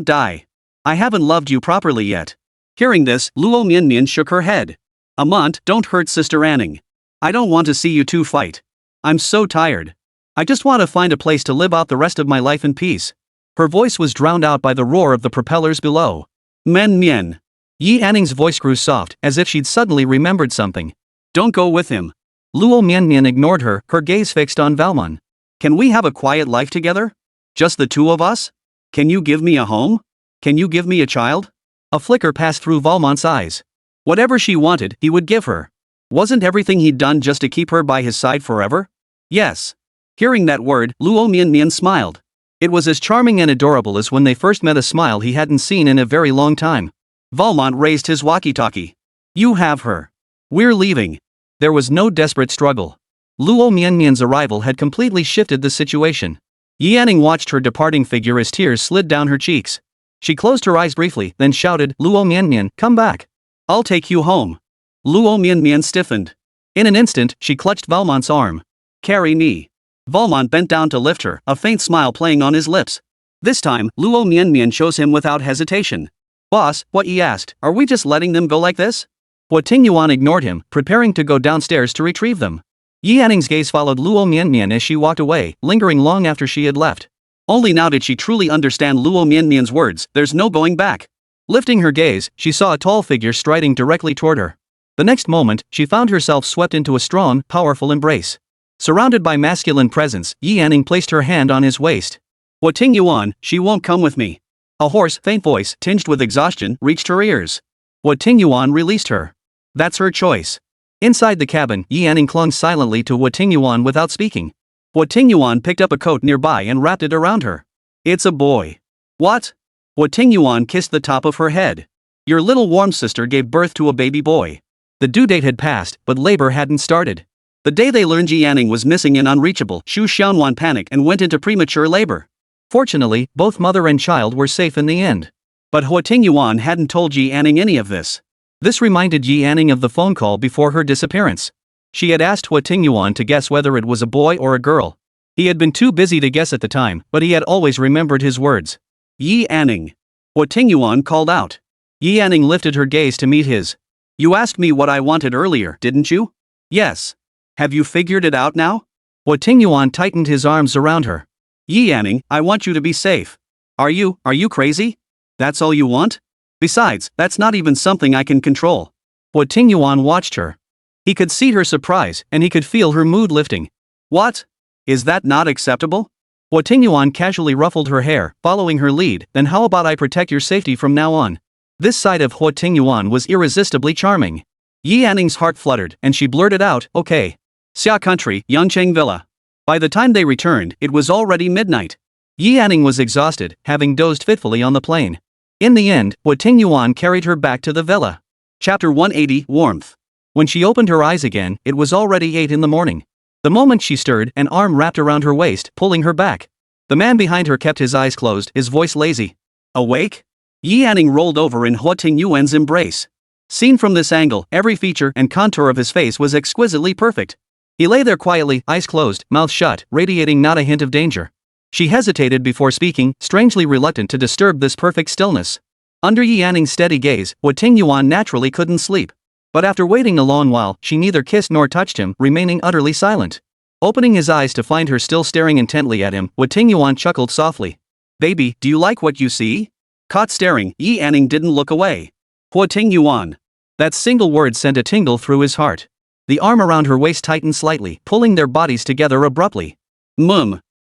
die. I haven't loved you properly yet." Hearing this, Luo Mianmian shook her head. "Amant, don't hurt Sister Anning. I don't want to see you two fight. I'm so tired. I just want to find a place to live out the rest of my life in peace." Her voice was drowned out by the roar of the propellers below. "Mian." Yi Anning's voice grew soft, as if she'd suddenly remembered something. "Don't go with him." Luo Mianmian ignored her, her gaze fixed on Valmont. "Can we have a quiet life together? Just the two of us? Can you give me a home? Can you give me a child?" A flicker passed through Valmont's eyes. Whatever she wanted, he would give her. Wasn't everything he'd done just to keep her by his side forever? Yes. Hearing that word, Luo Mianmian smiled. It was as charming and adorable as when they first met, a smile he hadn't seen in a very long time. Valmont raised his walkie-talkie. "You have her. We're leaving." There was no desperate struggle. Luo Mianmian's arrival had completely shifted the situation. Yi Anning watched her departing figure as tears slid down her cheeks. She closed her eyes briefly, then shouted, "Luo Mianmian, come back. I'll take you home." Luo Mianmian stiffened. In an instant, she clutched Valmont's arm. "Carry me." Valmont bent down to lift her, a faint smile playing on his lips. This time, Luo Mianmian chose him without hesitation. "Boss, what?" he asked. "Are we just letting them go like this?" Huo Tingyuan ignored him, preparing to go downstairs to retrieve them. Yi Anning's gaze followed Luo Mianmian as she walked away, lingering long after she had left. Only now did she truly understand Luo Mianmian's words, "There's no going back." Lifting her gaze, she saw a tall figure striding directly toward her. The next moment, she found herself swept into a strong, powerful embrace. Surrounded by masculine presence, Yi Anning placed her hand on his waist. "Huo Tingyuan, she won't come with me." A hoarse, faint voice, tinged with exhaustion, reached her ears. Huo Tingyuan released her. "That's her choice." Inside the cabin, Yi Anning clung silently to Huo Tingyuan without speaking. Huo Tingyuan picked up a coat nearby and wrapped it around her. "It's a boy." "What?" Huo Tingyuan kissed the top of her head. "Your little warm sister gave birth to a baby boy." The due date had passed, but labor hadn't started. The day they learned Yi Anning was missing and unreachable, Xu Xianwan panicked and went into premature labor. Fortunately, both mother and child were safe in the end. But Huo Tingyuan hadn't told Yi Anning any of this. This reminded Yi Anning of the phone call before her disappearance. She had asked Huo Tingyuan to guess whether it was a boy or a girl. He had been too busy to guess at the time, but he had always remembered his words. "Yi Anning." Huo Tingyuan called out. Yi Anning lifted her gaze to meet his. "You asked me what I wanted earlier, didn't you?" "Yes. Have you figured it out now?" Huo Tingyuan tightened his arms around her. "Yi Anning, I want you to be safe." Are you crazy? That's all you want? Besides, that's not even something I can control." Huo Tingyuan watched her. He could see her surprise, and he could feel her mood lifting. "What? Is that not acceptable?" Huo Tingyuan casually ruffled her hair, following her lead. "Then how about I protect your safety from now on?" This side of Huo Tingyuan was irresistibly charming. Yi Anning's heart fluttered, and she blurted out, "Okay." Xia Country, Yangcheng Villa. By the time they returned, it was already midnight. Yi Anning was exhausted, having dozed fitfully on the plane. In the end, Huo Tingyuan carried her back to the villa. Chapter 180, Warmth. When she opened her eyes again, it was already 8 in the morning. The moment she stirred, an arm wrapped around her waist, pulling her back. The man behind her kept his eyes closed, his voice lazy. Awake? Yi Anning rolled over in Huo Tingyuan's embrace. Seen from this angle, every feature and contour of his face was exquisitely perfect. He lay there quietly, eyes closed, mouth shut, radiating not a hint of danger. She hesitated before speaking, strangely reluctant to disturb this perfect stillness. Under Yi Anning's steady gaze, Huo Tingyuan naturally couldn't sleep. But after waiting a long while, she neither kissed nor touched him, remaining utterly silent. Opening his eyes to find her still staring intently at him, Huo Tingyuan chuckled softly. Baby, do you like what you see? Caught staring, Yi Anning didn't look away. Huo Tingyuan. That single word sent a tingle through his heart. The arm around her waist tightened slightly, pulling their bodies together abruptly.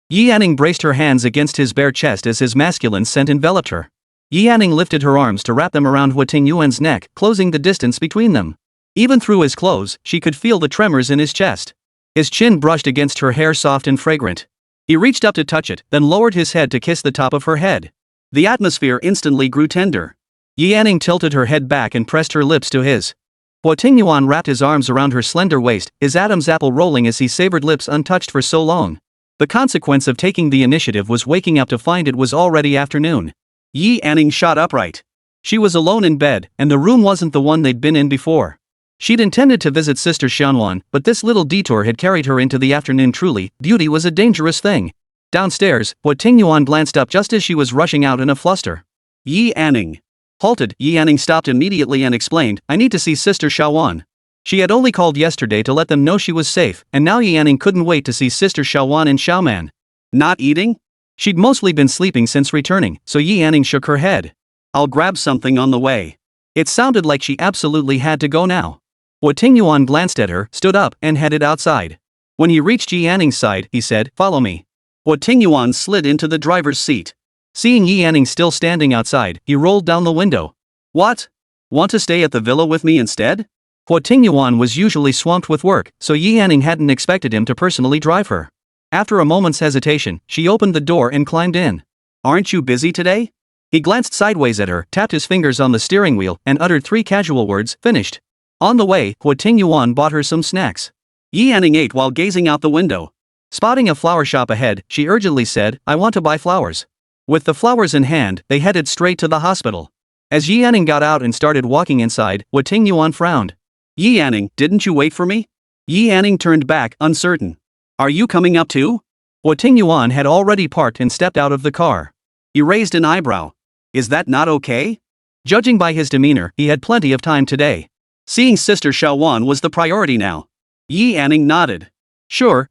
Yi Anning braced her hands against his bare chest as his masculine scent enveloped her. Yi Anning lifted her arms to wrap them around Huo Tingyuan's neck, closing the distance between them. Even through his clothes, she could feel the tremors in his chest. His chin brushed against her hair, soft and fragrant. He reached up to touch it, then lowered his head to kiss the top of her head. The atmosphere instantly grew tender. Yi Anning tilted her head back and pressed her lips to his. Huo Tingyuan wrapped his arms around her slender waist, his Adam's apple rolling as he savored lips untouched for so long. The consequence of taking the initiative was waking up to find it was already afternoon. Yi Anning shot upright. She was alone in bed, and the room wasn't the one they'd been in before. She'd intended to visit Sister Xianwan, but this little detour had carried her into the afternoon. Truly, beauty was a dangerous thing. Downstairs, Huo Tingyuan glanced up just as she was rushing out in a fluster. Yi Anning. Halted, Yi Anning stopped immediately and explained, I need to see Sister Xiaowan. She had only called yesterday to let them know she was safe, and now Yi Anning couldn't wait to see Sister Xiaowan and Xiaoman. Not eating? She'd mostly been sleeping since returning, so Yi Anning shook her head. I'll grab something on the way. It sounded like she absolutely had to go now. Huo Tingyuan glanced at her, stood up, and headed outside. When he reached Yi Anning's side, he said, Follow me. Huo Tingyuan slid into the driver's seat. Seeing Yi Anning still standing outside, he rolled down the window. What? Want to stay at the villa with me instead? Huo Tingyuan was usually swamped with work, so Yi Anning hadn't expected him to personally drive her. After a moment's hesitation, she opened the door and climbed in. Aren't you busy today? He glanced sideways at her, tapped his fingers on the steering wheel, and uttered 3 casual words, finished. On the way, Huo Tingyuan bought her some snacks. Yi Anning ate while gazing out the window. Spotting a flower shop ahead, she urgently said, I want to buy flowers. With the flowers in hand, they headed straight to the hospital. As Yi Anning got out and started walking inside, Huo Tingyuan frowned. Yi Anning, didn't you wait for me? Yi Anning turned back, uncertain. Are you coming up too? Huo Tingyuan had already parked and stepped out of the car. He raised an eyebrow. Is that not okay? Judging by his demeanor, he had plenty of time today. Seeing Sister Xiaowan was the priority now. Yi Anning nodded. Sure.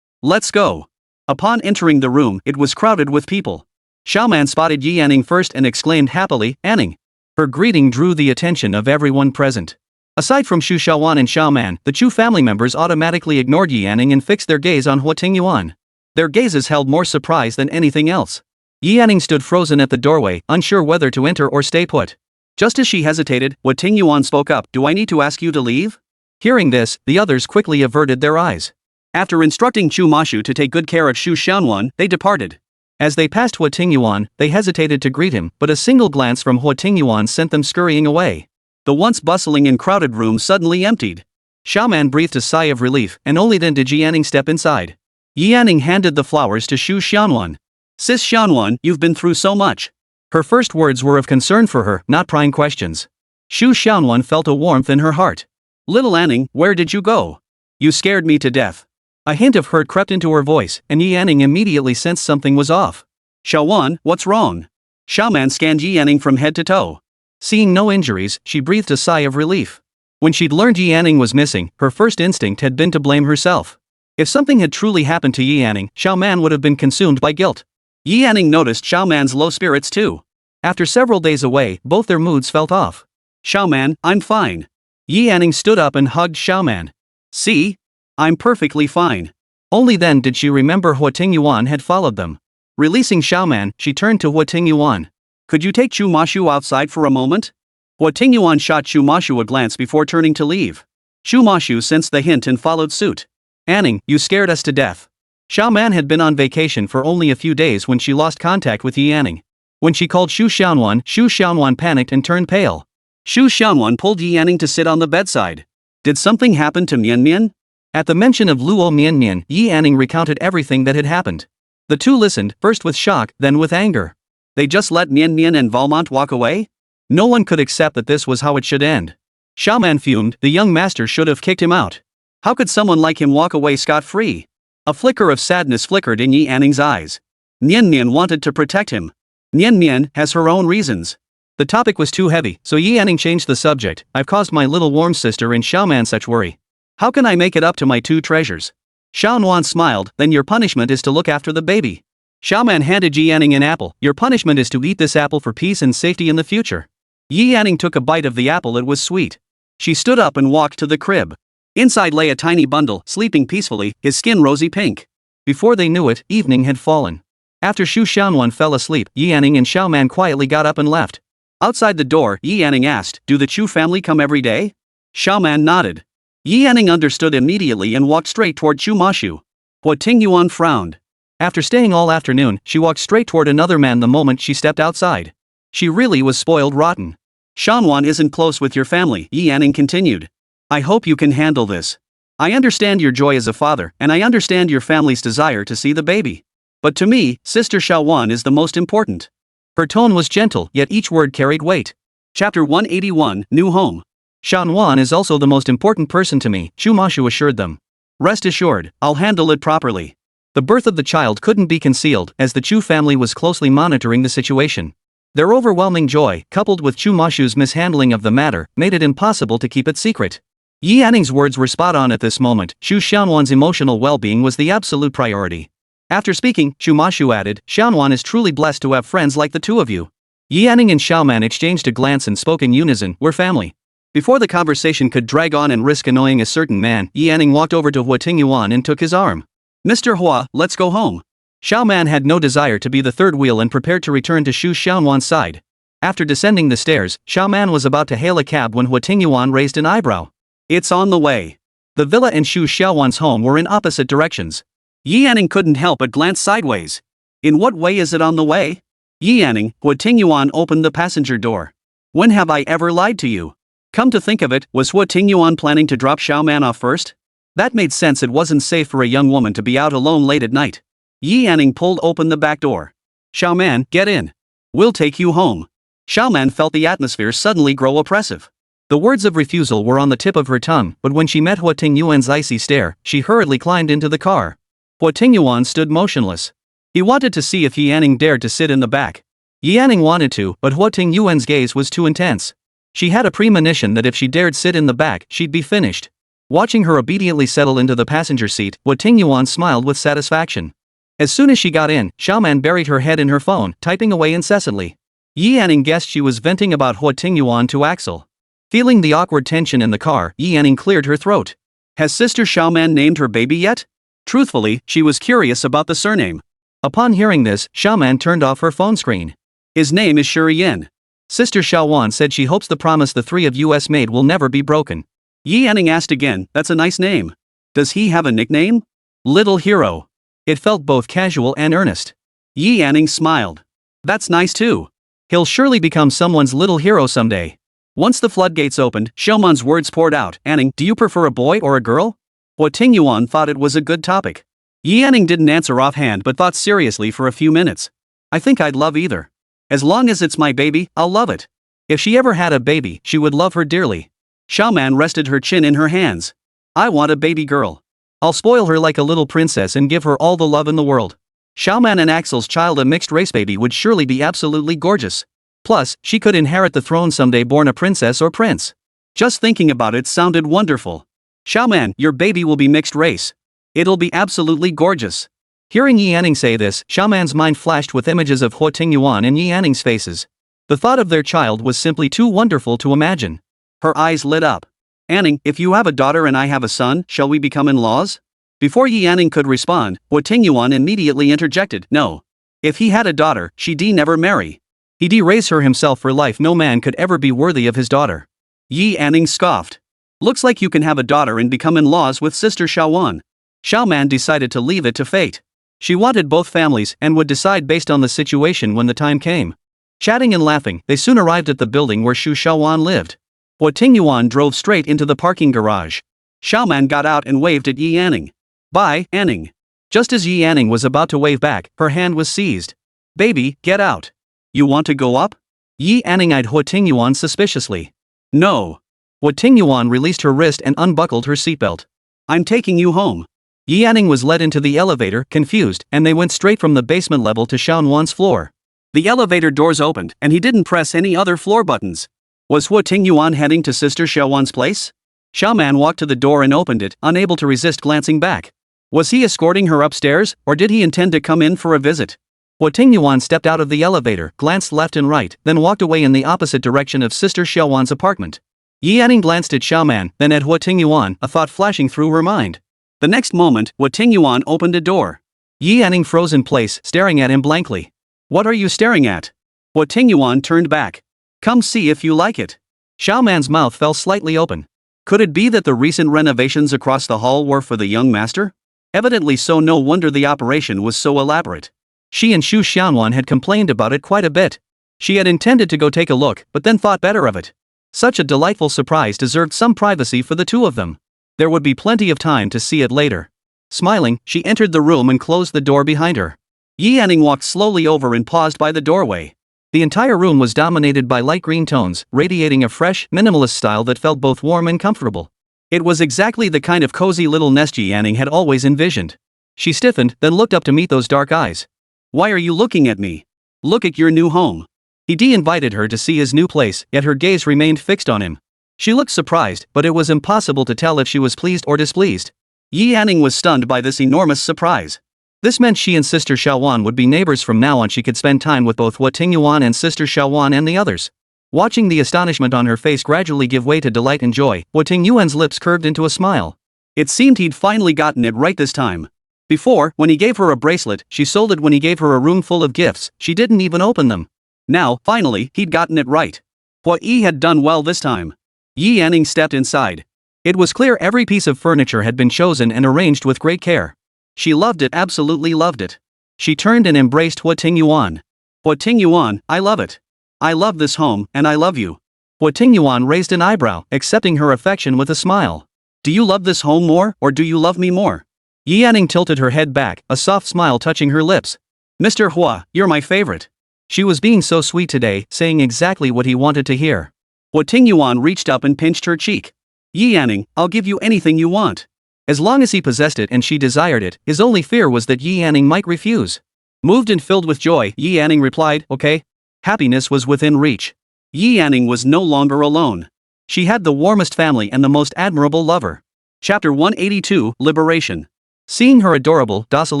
Let's go. Upon entering the room, it was crowded with people. Xiaoman spotted Yi Anning first and exclaimed happily, Anning. Her greeting drew the attention of everyone present. Aside from Xu Xiaowan and Xiaoman, the Chu family members automatically ignored Yi Anning and fixed their gaze on Huo Tingyuan. Their gazes held more surprise than anything else. Yi Anning stood frozen at the doorway, unsure whether to enter or stay put. Just as she hesitated, Huo Tingyuan spoke up, Do I need to ask you to leave? Hearing this, the others quickly averted their eyes. After instructing Chu Mashu to take good care of Xu Xianwan, they departed. As they passed Huo Tingyuan, they hesitated to greet him, but a single glance from Huo Tingyuan sent them scurrying away. The once bustling and crowded room suddenly emptied. Xiaoman breathed a sigh of relief, and only then did Yi Anning step inside. Yi Anning handed the flowers to Xu Xianwan. Sis Xianwan, you've been through so much. Her first words were of concern for her, not prying questions. Xu Xianwan felt a warmth in her heart. Little Anning, where did you go? You scared me to death. A hint of hurt crept into her voice, and Yi Anning immediately sensed something was off. Xiaowan, what's wrong? Xiaoman scanned Yi Anning from head to toe. Seeing no injuries, she breathed a sigh of relief. When she'd learned Yi Anning was missing, her first instinct had been to blame herself. If something had truly happened to Yi Anning, Xiaoman would have been consumed by guilt. Yi Anning noticed Xiaoman's low spirits too. After several days away, both their moods felt off. Xiaoman, I'm fine. Yi Anning stood up and hugged Xiaoman. See? I'm perfectly fine. Only then did she remember Huo Tingyuan had followed them. Releasing Xiaoman, she turned to Huo Tingyuan. Could you take Chu Mashu outside for a moment? Huo Tingyuan shot Chu Mashu a glance before turning to leave. Chu Mashu sensed the hint and followed suit. Anning, you scared us to death. Xiaoman had been on vacation for only a few days when she lost contact with Yi Anning. When she called Xu Xiaonuan panicked and turned pale. Xu Xiaonuan pulled Yi Yanning to sit on the bedside. Did something happen to Mian Mian? At the mention of Luo Mian, Yi Yanning recounted everything that had happened. The two listened, first with shock, then with anger. They just let Mian Mian and Valmont walk away? No one could accept that this was how it should end. Xiaoman fumed, the young master should have kicked him out. How could someone like him walk away scot-free? A flicker of sadness flickered in Yi Yanning's eyes. Mian Mian wanted to protect him. Mian Mian has her own reasons. The topic was too heavy, so Yi Yanning changed the subject. I've caused my little warm sister and Xiaoman such worry. How can I make it up to my two treasures? Xiaonuan smiled, then your punishment is to look after the baby. Xiaoman handed Yi Yanning an apple. Your punishment is to eat this apple for peace and safety in the future. Yi Yanning took a bite of the apple. It was sweet. She stood up and walked to the crib. Inside lay a tiny bundle, sleeping peacefully, his skin rosy pink. Before they knew it, evening had fallen. After Xu Xiaonuan fell asleep, Yi Yanning and Xiaoman quietly got up and left. Outside the door, Yi Yanning asked, "Do the Chu family come every day?" Xiaoman nodded. Yi Yanning understood immediately and walked straight toward Chu Mashu. Huo Tingyuan frowned. After staying all afternoon, she walked straight toward another man the moment she stepped outside. She really was spoiled rotten. Xiaonuan isn't close with your family, Yi Yanning continued. I hope you can handle this. I understand your joy as a father, and I understand your family's desire to see the baby. But to me, Sister Xiaowan is the most important. Her tone was gentle, yet each word carried weight. Chapter 181, New Home. Xiaonuan is also the most important person to me, Chu Mashu assured them. Rest assured, I'll handle it properly. The birth of the child couldn't be concealed, as the Chu family was closely monitoring the situation. Their overwhelming joy, coupled with Chu Mashu's mishandling of the matter, made it impossible to keep it secret. Yi Yanning's words were spot on at this moment. Xu Xiaonuan's emotional well-being was the absolute priority. After speaking, Chu Mashu added, Xiaonuan is truly blessed to have friends like the two of you. Yi Yanning and Xiaoman exchanged a glance and spoke in unison, we're family. Before the conversation could drag on and risk annoying a certain man, Yi Yanning walked over to Huo Tingyuan and took his arm. Mr. Hua, let's go home. Xiaoman had no desire to be the third wheel and prepared to return to Xu Xiaonuan's side. After descending the stairs, Xiaoman was about to hail a cab when Huo Tingyuan raised an eyebrow. It's on the way. The villa and Xu Xiaowan's home were in opposite directions. Yi Yanning couldn't help but glance sideways. In what way is it on the way? Yi Yanning, Huo Tingyuan opened the passenger door. When have I ever lied to you? Come to think of it, was Huo Tingyuan planning to drop Xiaoman off first? That made sense. It wasn't safe for a young woman to be out alone late at night. Yi Yanning pulled open the back door. Xiaoman, get in. We'll take you home. Xiaoman felt the atmosphere suddenly grow oppressive. The words of refusal were on the tip of her tongue, but when she met Huo Tingyuan's icy stare, she hurriedly climbed into the car. Huo Tingyuan stood motionless. He wanted to see if Yi Yanning dared to sit in the back. Yi Yanning wanted to, but Huo Tingyuan's gaze was too intense. She had a premonition that if she dared sit in the back, she'd be finished. Watching her obediently settle into the passenger seat, Huo Tingyuan smiled with satisfaction. As soon as she got in, Xiaoman buried her head in her phone, typing away incessantly. Yi Yanning guessed she was venting about Huo Tingyuan to Axel. Feeling the awkward tension in the car, Yi Yanning cleared her throat. Has Sister Xiaoman named her baby yet? Truthfully, she was curious about the surname. Upon hearing this, Xiaoman turned off her phone screen. His name is Shuriyin. Sister Xiaowan said she hopes the promise the three of us made will never be broken. Yi Yanning asked again, that's a nice name. Does he have a nickname? Little Hero. It felt both casual and earnest. Yi Yanning smiled. That's nice too. He'll surely become someone's little hero someday. Once the floodgates opened, Xiaoman's words poured out. Yanning, do you prefer a boy or a girl? Huo Tingyuan thought it was a good topic. Yi Yanning didn't answer offhand but thought seriously for a few minutes. I think I'd love either. As long as it's my baby, I'll love it. If she ever had a baby, she would love her dearly. Xiaoman rested her chin in her hands. I want a baby girl. I'll spoil her like a little princess and give her all the love in the world. Xiaoman and Axel's child, a mixed-race baby, would surely be absolutely gorgeous. Plus, she could inherit the throne someday, born a princess or prince. Just thinking about it sounded wonderful. Xiaoman, your baby will be mixed race. It'll be absolutely gorgeous. Hearing Yi Yanning say this, Xiaoman's mind flashed with images of Huo Tingyuan and Yi Yanning's faces. The thought of their child was simply too wonderful to imagine. Her eyes lit up. Yanning, if you have a daughter and I have a son, shall we become in-laws? Before Yi Yanning could respond, Huo Tingyuan immediately interjected, no. If he had a daughter, she'd never marry. He'd raise her himself for life. No man could ever be worthy of his daughter. Yi Yanning scoffed. Looks like you can have a daughter and become in-laws with Sister Xiaowan. Xiaoman decided to leave it to fate. She wanted both families and would decide based on the situation when the time came. Chatting and laughing, they soon arrived at the building where Xu Xiaowan lived. Huo Tingyuan drove straight into the parking garage. Xiaoman got out and waved at Yi Anning. "Bye, Anning." Just as Yi Anning was about to wave back, her hand was seized. "Baby, get out. You want to go up?" Yi Anning eyed Huo Tingyuan suspiciously. "No." Huo Tingyuan released her wrist and unbuckled her seatbelt. "I'm taking you home." Yi Anning was led into the elevator, confused, and they went straight from the basement level to Xiaowan's floor. The elevator doors opened, and he didn't press any other floor buttons. Was Huo Tingyuan heading to Sister Xiaowan's place? Xiaoman walked to the door and opened it, unable to resist glancing back. Was he escorting her upstairs, or did he intend to come in for a visit? Huo Tingyuan stepped out of the elevator, glanced left and right, then walked away in the opposite direction of Sister Xiaowan's apartment. Yi Anning glanced at Xiaoman, then at Huo Tingyuan, a thought flashing through her mind. The next moment, Huo Tingyuan opened a door. Yi Anning froze in place, staring at him blankly. "What are you staring at?" Huo Tingyuan turned back. "Come see if you like it." Xiaoman's mouth fell slightly open. Could it be that the recent renovations across the hall were for the young master? Evidently so, no wonder the operation was so elaborate. She and Xu Xiaowan had complained about it quite a bit. She had intended to go take a look, but then thought better of it. Such a delightful surprise deserved some privacy for the two of them. There would be plenty of time to see it later. Smiling, she entered the room and closed the door behind her. Yi Anning walked slowly over and paused by the doorway. The entire room was dominated by light green tones, radiating a fresh, minimalist style that felt both warm and comfortable. It was exactly the kind of cozy little nest Yi Anning had always envisioned. She stiffened, then looked up to meet those dark eyes. "Why are you looking at me? Look at your new home." He de-invited her to see his new place, yet her gaze remained fixed on him. She looked surprised, but it was impossible to tell if she was pleased or displeased. Yi Anning was stunned by this enormous surprise. This meant she and Sister Xiaowan would be neighbors from now on. She could spend time with both Huo Tingyuan and Sister Xiaowan and the others. Watching the astonishment on her face gradually give way to delight and joy, Huo Tingyuan's lips curved into a smile. It seemed he'd finally gotten it right this time. Before, when he gave her a bracelet, she sold it. When he gave her a room full of gifts, she didn't even open them. Now, finally, he'd gotten it right. Huo Yi had done well this time. Yi Anning stepped inside. It was clear every piece of furniture had been chosen and arranged with great care. She loved it, absolutely loved it. She turned and embraced Huo Tingyuan. "Huo Tingyuan, I love it. I love this home, and I love you." Huo Tingyuan raised an eyebrow, accepting her affection with a smile. "Do you love this home more, or do you love me more?" Yi Anning tilted her head back, a soft smile touching her lips. "Mr. Huo, you're my favorite." She was being so sweet today, saying exactly what he wanted to hear. Huo Tingyuan reached up and pinched her cheek. "Yi Anning, I'll give you anything you want." As long as he possessed it and she desired it, his only fear was that Yi Anning might refuse. Moved and filled with joy, Yi Anning replied, "Okay." Happiness was within reach. Yi Anning was no longer alone. She had the warmest family and the most admirable lover. Chapter 182, Liberation. Seeing her adorable, docile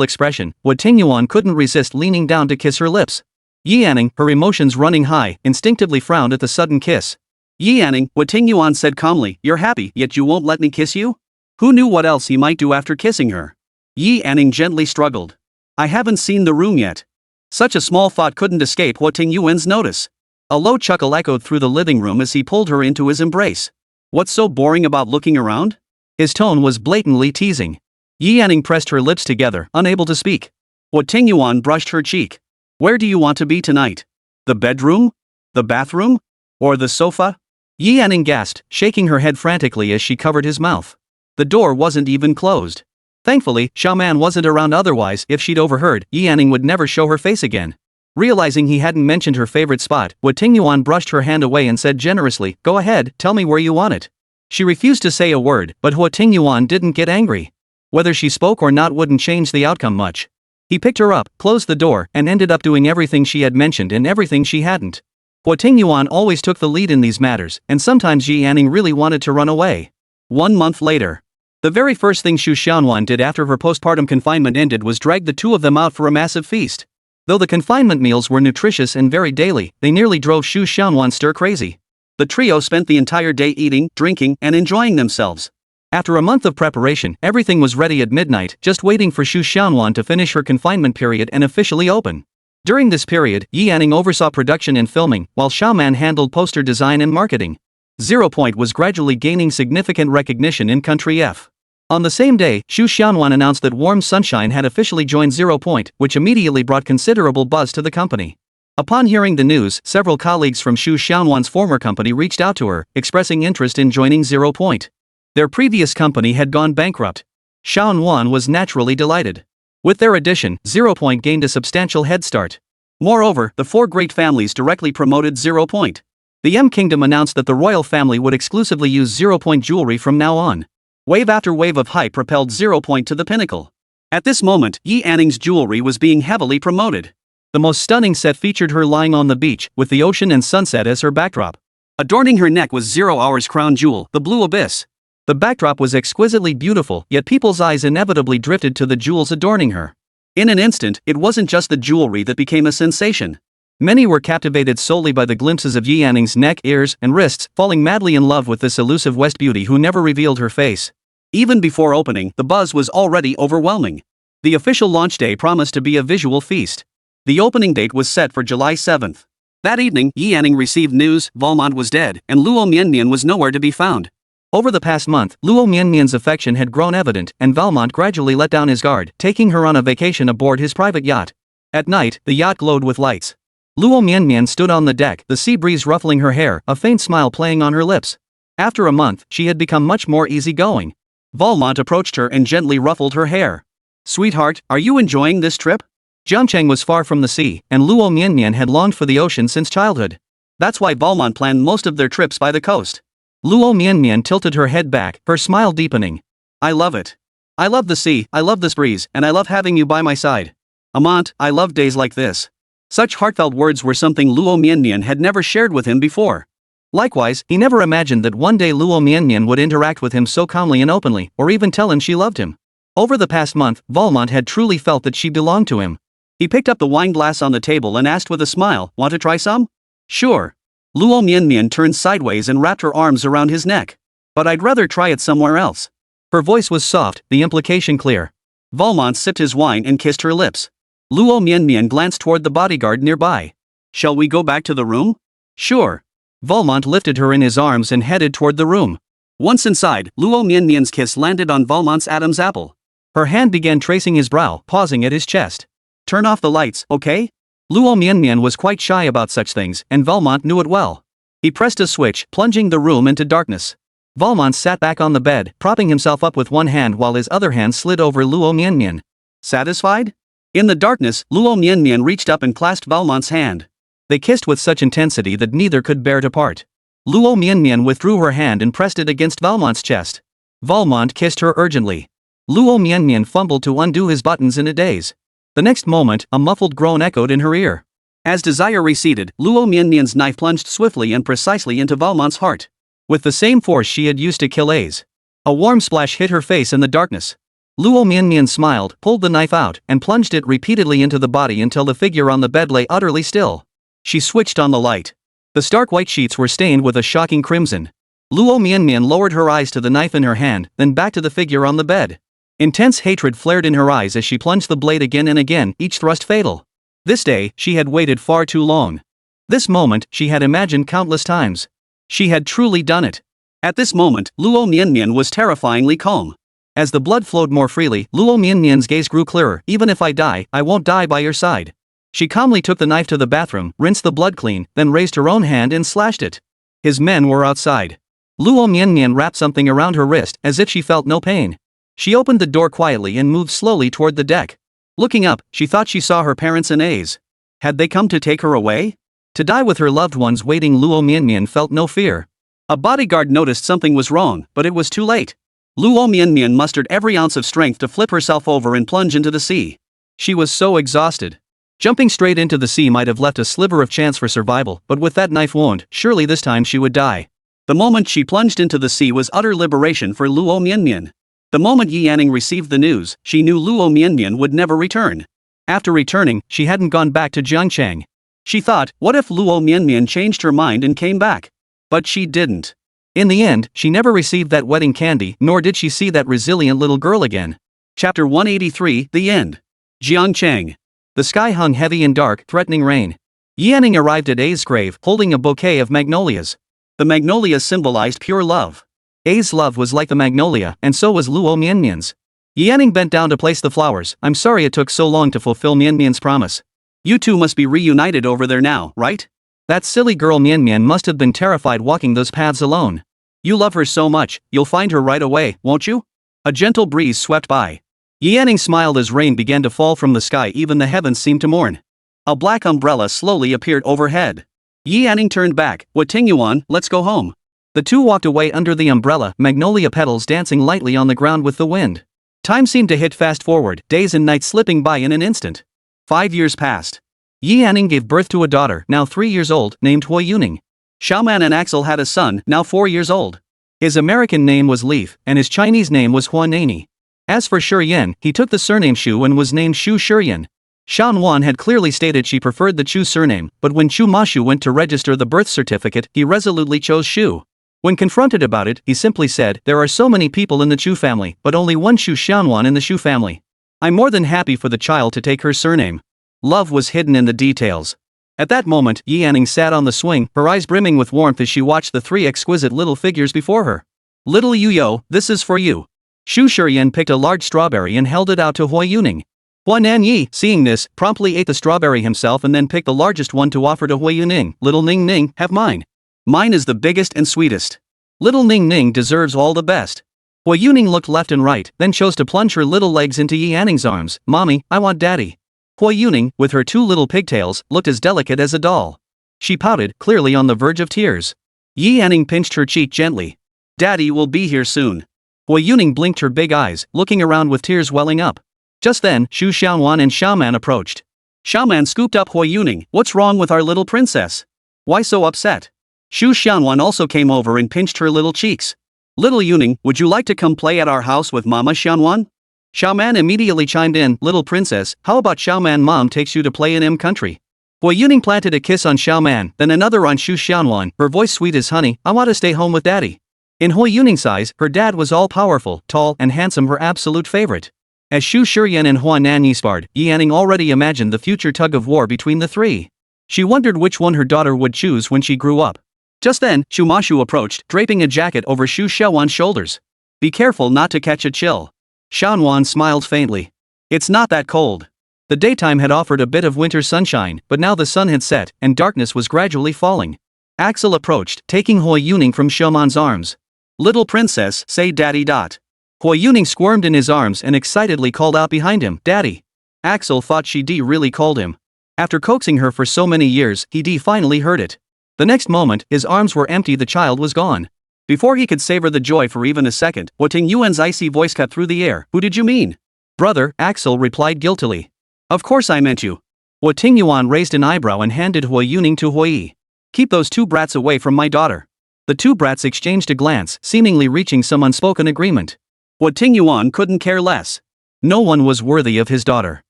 expression, Huo Tingyuan couldn't resist leaning down to kiss her lips. Yi Anning, her emotions running high, instinctively frowned at the sudden kiss. "Yi Anning," Huo Tingyuan said calmly, "you're happy, yet you won't let me kiss you?" Who knew what else he might do after kissing her? Yi Anning gently struggled. "I haven't seen the room yet." Such a small thought couldn't escape Huo Tingyuan's notice. A low chuckle echoed through the living room as he pulled her into his embrace. "What's so boring about looking around?" His tone was blatantly teasing. Yi Anning pressed her lips together, unable to speak. Huo Tingyuan brushed her cheek. "Where do you want to be tonight? The bedroom? The bathroom? Or the sofa?" Yi Anning gasped, shaking her head frantically as she covered his mouth. The door wasn't even closed. Thankfully, Xiaoman wasn't around, otherwise, if she'd overheard, Yi Anning would never show her face again. Realizing he hadn't mentioned her favorite spot, Huo Tingyuan brushed her hand away and said generously, "Go ahead, tell me where you want it." She refused to say a word, but Huo Tingyuan didn't get angry. Whether she spoke or not wouldn't change the outcome much. He picked her up, closed the door, and ended up doing everything she had mentioned and everything she hadn't. Huo Tingyuan always took the lead in these matters, and sometimes Yi Anning really wanted to run away. 1 month later. The very first thing Xu Xiaowan did after her postpartum confinement ended was drag the two of them out for a massive feast. Though the confinement meals were nutritious and very daily, they nearly drove Xu Xiaowan stir-crazy. The trio spent the entire day eating, drinking, and enjoying themselves. After a month of preparation, everything was ready at midnight, just waiting for Xu Xiaowan to finish her confinement period and officially open. During this period, Yi Anning oversaw production and filming, while Xiaoman handled poster design and marketing. 0 Point was gradually gaining significant recognition in Country F. On the same day, Xu Xiaowan announced that Warm Sunshine had officially joined 0 Point, which immediately brought considerable buzz to the company. Upon hearing the news, several colleagues from Xu Xiaonuan's former company reached out to her, expressing interest in joining 0 Point. Their previous company had gone bankrupt. Xiaonuan was naturally delighted. With their addition, 0 Point gained a substantial head start. Moreover, the 4 great families directly promoted 0 Point. The M Kingdom announced that the royal family would exclusively use 0 Point jewelry from now on. Wave after wave of hype propelled 0 Point to the pinnacle. At this moment, Yi Anning's jewelry was being heavily promoted. The most stunning set featured her lying on the beach, with the ocean and sunset as her backdrop. Adorning her neck was 0 Hour's crown jewel, the Blue Abyss. The backdrop was exquisitely beautiful, yet people's eyes inevitably drifted to the jewels adorning her. In an instant, it wasn't just the jewelry that became a sensation. Many were captivated solely by the glimpses of Yi Anning's neck, ears, and wrists, falling madly in love with this elusive West beauty who never revealed her face. Even before opening, the buzz was already overwhelming. The official launch day promised to be a visual feast. The opening date was set for July 7th. That evening, Yi Anning received news Valmont was dead, and Luo Mianmian was nowhere to be found. Over the past month, Luo Mianmian's affection had grown evident, and Valmont gradually let down his guard, taking her on a vacation aboard his private yacht. At night, the yacht glowed with lights. Luo Mianmian stood on the deck, the sea breeze ruffling her hair, a faint smile playing on her lips. After a month, she had become much more easygoing. Valmont approached her and gently ruffled her hair. "Sweetheart, are you enjoying this trip?" Jiangcheng was far from the sea, and Luo Mianmian had longed for the ocean since childhood. That's why Valmont planned most of their trips by the coast. Luo Mianmian tilted her head back, her smile deepening. "I love it. I love the sea, I love this breeze, and I love having you by my side. Amant, I love days like this." Such heartfelt words were something Luo Mianmian had never shared with him before. Likewise, he never imagined that one day Luo Mianmian would interact with him so calmly and openly, or even tell him she loved him. Over the past month, Valmont had truly felt that she belonged to him. He picked up the wine glass on the table and asked with a smile, "Want to try some?" "Sure." Luo Mianmian turned sideways and wrapped her arms around his neck. "But I'd rather try it somewhere else." Her voice was soft, the implication clear. Valmont sipped his wine and kissed her lips. Luo Mianmian glanced toward the bodyguard nearby. "Shall we go back to the room?" "Sure." Valmont lifted her in his arms and headed toward the room. Once inside, Luo Mianmian's kiss landed on Valmont's Adam's apple. Her hand began tracing his brow, pausing at his chest. "Turn off the lights, okay?" Luo Mianmian was quite shy about such things, and Valmont knew it well. He pressed a switch, plunging the room into darkness. Valmont sat back on the bed, propping himself up with one hand while his other hand slid over Luo Mianmian. Satisfied? In the darkness, Luo Mianmian reached up and clasped Valmont's hand. They kissed with such intensity that neither could bear to part. Luo Mianmian withdrew her hand and pressed it against Valmont's chest. Valmont kissed her urgently. Luo Mianmian fumbled to undo his buttons in a daze. The next moment, a muffled groan echoed in her ear. As desire receded, Luo Mianmian's knife plunged swiftly and precisely into Valmont's heart. With the same force she had used to kill A's. A warm splash hit her face in the darkness. Luo Mianmian smiled, pulled the knife out, and plunged it repeatedly into the body until the figure on the bed lay utterly still. She switched on the light. The stark white sheets were stained with a shocking crimson. Luo Mianmian lowered her eyes to the knife in her hand, then back to the figure on the bed. Intense hatred flared in her eyes as she plunged the blade again and again, each thrust fatal. This day, she had waited far too long. This moment, she had imagined countless times. She had truly done it. At this moment, Luo Mianmian was terrifyingly calm. As the blood flowed more freely, Luo Mianmian's gaze grew clearer. "Even if I die, I won't die by your side." She calmly took the knife to the bathroom, rinsed the blood clean, then raised her own hand and slashed it. His men were outside. Luo Mianmian wrapped something around her wrist, as if she felt no pain. She opened the door quietly and moved slowly toward the deck. Looking up, she thought she saw her parents and A's. Had they come to take her away? To die with her loved ones waiting, Luo Mianmian felt no fear. A bodyguard noticed something was wrong, but it was too late. Luo Mianmian mustered every ounce of strength to flip herself over and plunge into the sea. She was so exhausted. Jumping straight into the sea might have left a sliver of chance for survival, but with that knife wound, surely this time she would die. The moment she plunged into the sea was utter liberation for Luo Mianmian. The moment Yi Anning received the news, she knew Luo Mianmian would never return. After returning, she hadn't gone back to Jiangcheng. She thought, what if Luo Mianmian changed her mind and came back? But she didn't. In the end, she never received that wedding candy, nor did she see that resilient little girl again. Chapter 183, The End. Jiangcheng. The sky hung heavy and dark, threatening rain. Yi Anning arrived at A's grave, holding a bouquet of magnolias. The magnolias symbolized pure love. A's love was like the magnolia, and so was Luo Mianmian's. Yi Anning bent down to place the flowers. "I'm sorry it took so long to fulfill Mianmian's promise." You two must be reunited over there now, right? That silly girl Mian Mian must have been terrified walking those paths alone. You love her so much, you'll find her right away, won't you? A gentle breeze swept by. Yianning smiled as rain began to fall from the sky, even the heavens seemed to mourn. A black umbrella slowly appeared overhead. Yianning turned back. Huo Tingyuan, let's go home. The two walked away under the umbrella, magnolia petals dancing lightly on the ground with the wind. Time seemed to hit fast forward, days and nights slipping by in an instant. 5 years passed. Yianning gave birth to a daughter, now 3 years old, named Huo Yuning. Xiaoman and Axel had a son, now 4 years old. His American name was Leaf, and his Chinese name was Huan Nani. As for Shuryan, he took the surname Shu and was named Shu Shuryan. Shan Wan had clearly stated she preferred the Chu surname, but when Chu Mashu went to register the birth certificate, he resolutely chose Shu. When confronted about it, he simply said, "There are so many people in the Chu family, but only one Shu Xianwan in the Shu family. I'm more than happy for the child to take her surname." Love was hidden in the details. At that moment, Yianning sat on the swing, her eyes brimming with warmth as she watched the 3 exquisite little figures before her. "Little Yuyo, this is for you." Shu Shuryan picked a large strawberry and held it out to Huo Yuning. Huan Nanyi, seeing this, promptly ate the strawberry himself and then picked the largest one to offer to Huo Yuning. "Little Ning Ning, have mine. Mine is the biggest and sweetest. Little Ning Ning deserves all the best." Huo Yuning looked left and right, then chose to plunge her little legs into Yianning's arms. "Mommy, I want daddy." Huo Yuning, with her 2 little pigtails, looked as delicate as a doll. She pouted, clearly on the verge of tears. Yianning pinched her cheek gently. "Daddy will be here soon." Huo Yuning blinked her big eyes, looking around with tears welling up. Just then, Shu Xiaowan and Xiaoman approached. Xiaoman scooped up Huo Yuning. "What's wrong with our little princess? Why so upset?" Shu Xiaowan also came over and pinched her little cheeks. "Little Yuning, would you like to come play at our house with Mama Xiaowan?" Xiaoman immediately chimed in. "Little princess, how about Xiaoman mom takes you to play in country?" Huo Yuning planted a kiss on Xiaoman, then another on Shu Xiaowan, her voice sweet as honey. "I want to stay home with daddy." In Huo Yuning's eyes, her dad was all-powerful, tall, and handsome, her absolute favorite. As Shu Shuryan and Huan Nanyi sparred, Yianning already imagined the future tug-of-war between the 3. She wondered which one her daughter would choose when she grew up. Just then, Shu Mashu approached, draping a jacket over Shu Xiaowan's shoulders. "Be careful not to catch a chill." Xiaowan smiled faintly. "It's not that cold." The daytime had offered a bit of winter sunshine, but now the sun had set, and darkness was gradually falling. Axel approached, taking Huo Yuning from Xiaoman's arms. "Little princess, say daddy. Huo Yuning squirmed in his arms and excitedly called out behind him, "Daddy." Axel thought she really called him. After coaxing her for so many years, he finally heard it. The next moment, his arms were empty, the child was gone. Before he could savor the joy for even a second, Huo Tingyuan's icy voice cut through the air. "Who did you mean?" "Brother," Axel replied guiltily. "Of course I meant you." Huo Tingyuan raised an eyebrow and handed Huo Yuning to Huo Yi. "Keep those 2 brats away from my daughter." The 2 brats exchanged a glance, seemingly reaching some unspoken agreement. Huo Tingyuan couldn't care less. No one was worthy of his daughter.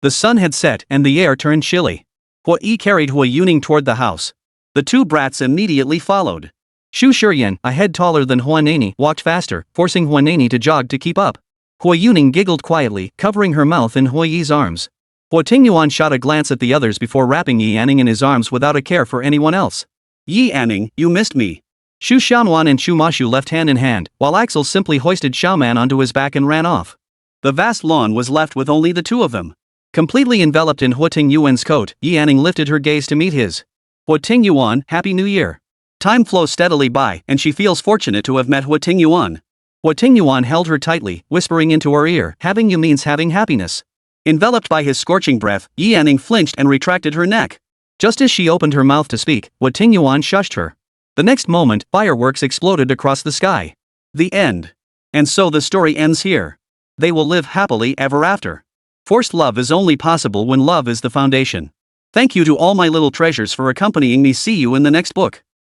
The sun had set and the air turned chilly. Huo Yi carried Huo Yuning toward the house. The 2 brats immediately followed. Shu Shuryan, a head taller than Huan Nani, walked faster, forcing Huan Nani to jog to keep up. Huo Yuning giggled quietly, covering her mouth in Huo Yi's arms. Huo Tingyuan shot a glance at the others before wrapping Yianning in his arms without a care for anyone else. "Yianning, you missed me." Shu Xiaowan and Shu Mashu left hand in hand, while Axel simply hoisted Xiaoman onto his back and ran off. The vast lawn was left with only the 2 of them. Completely enveloped in Huo Tingyuan's coat, Yianning lifted her gaze to meet his. "Huo Tingyuan, Happy New Year." Time flows steadily by, and she feels fortunate to have met Huo Tingyuan. Huo Tingyuan held her tightly, whispering into her ear, "Having you means having happiness." Enveloped by his scorching breath, Yianning flinched and retracted her neck. Just as she opened her mouth to speak, Huo Tingyuan shushed her. The next moment, fireworks exploded across the sky. The end. And so the story ends here. They will live happily ever after. Forced love is only possible when love is the foundation. Thank you to all my little treasures for accompanying me. See you in the next book.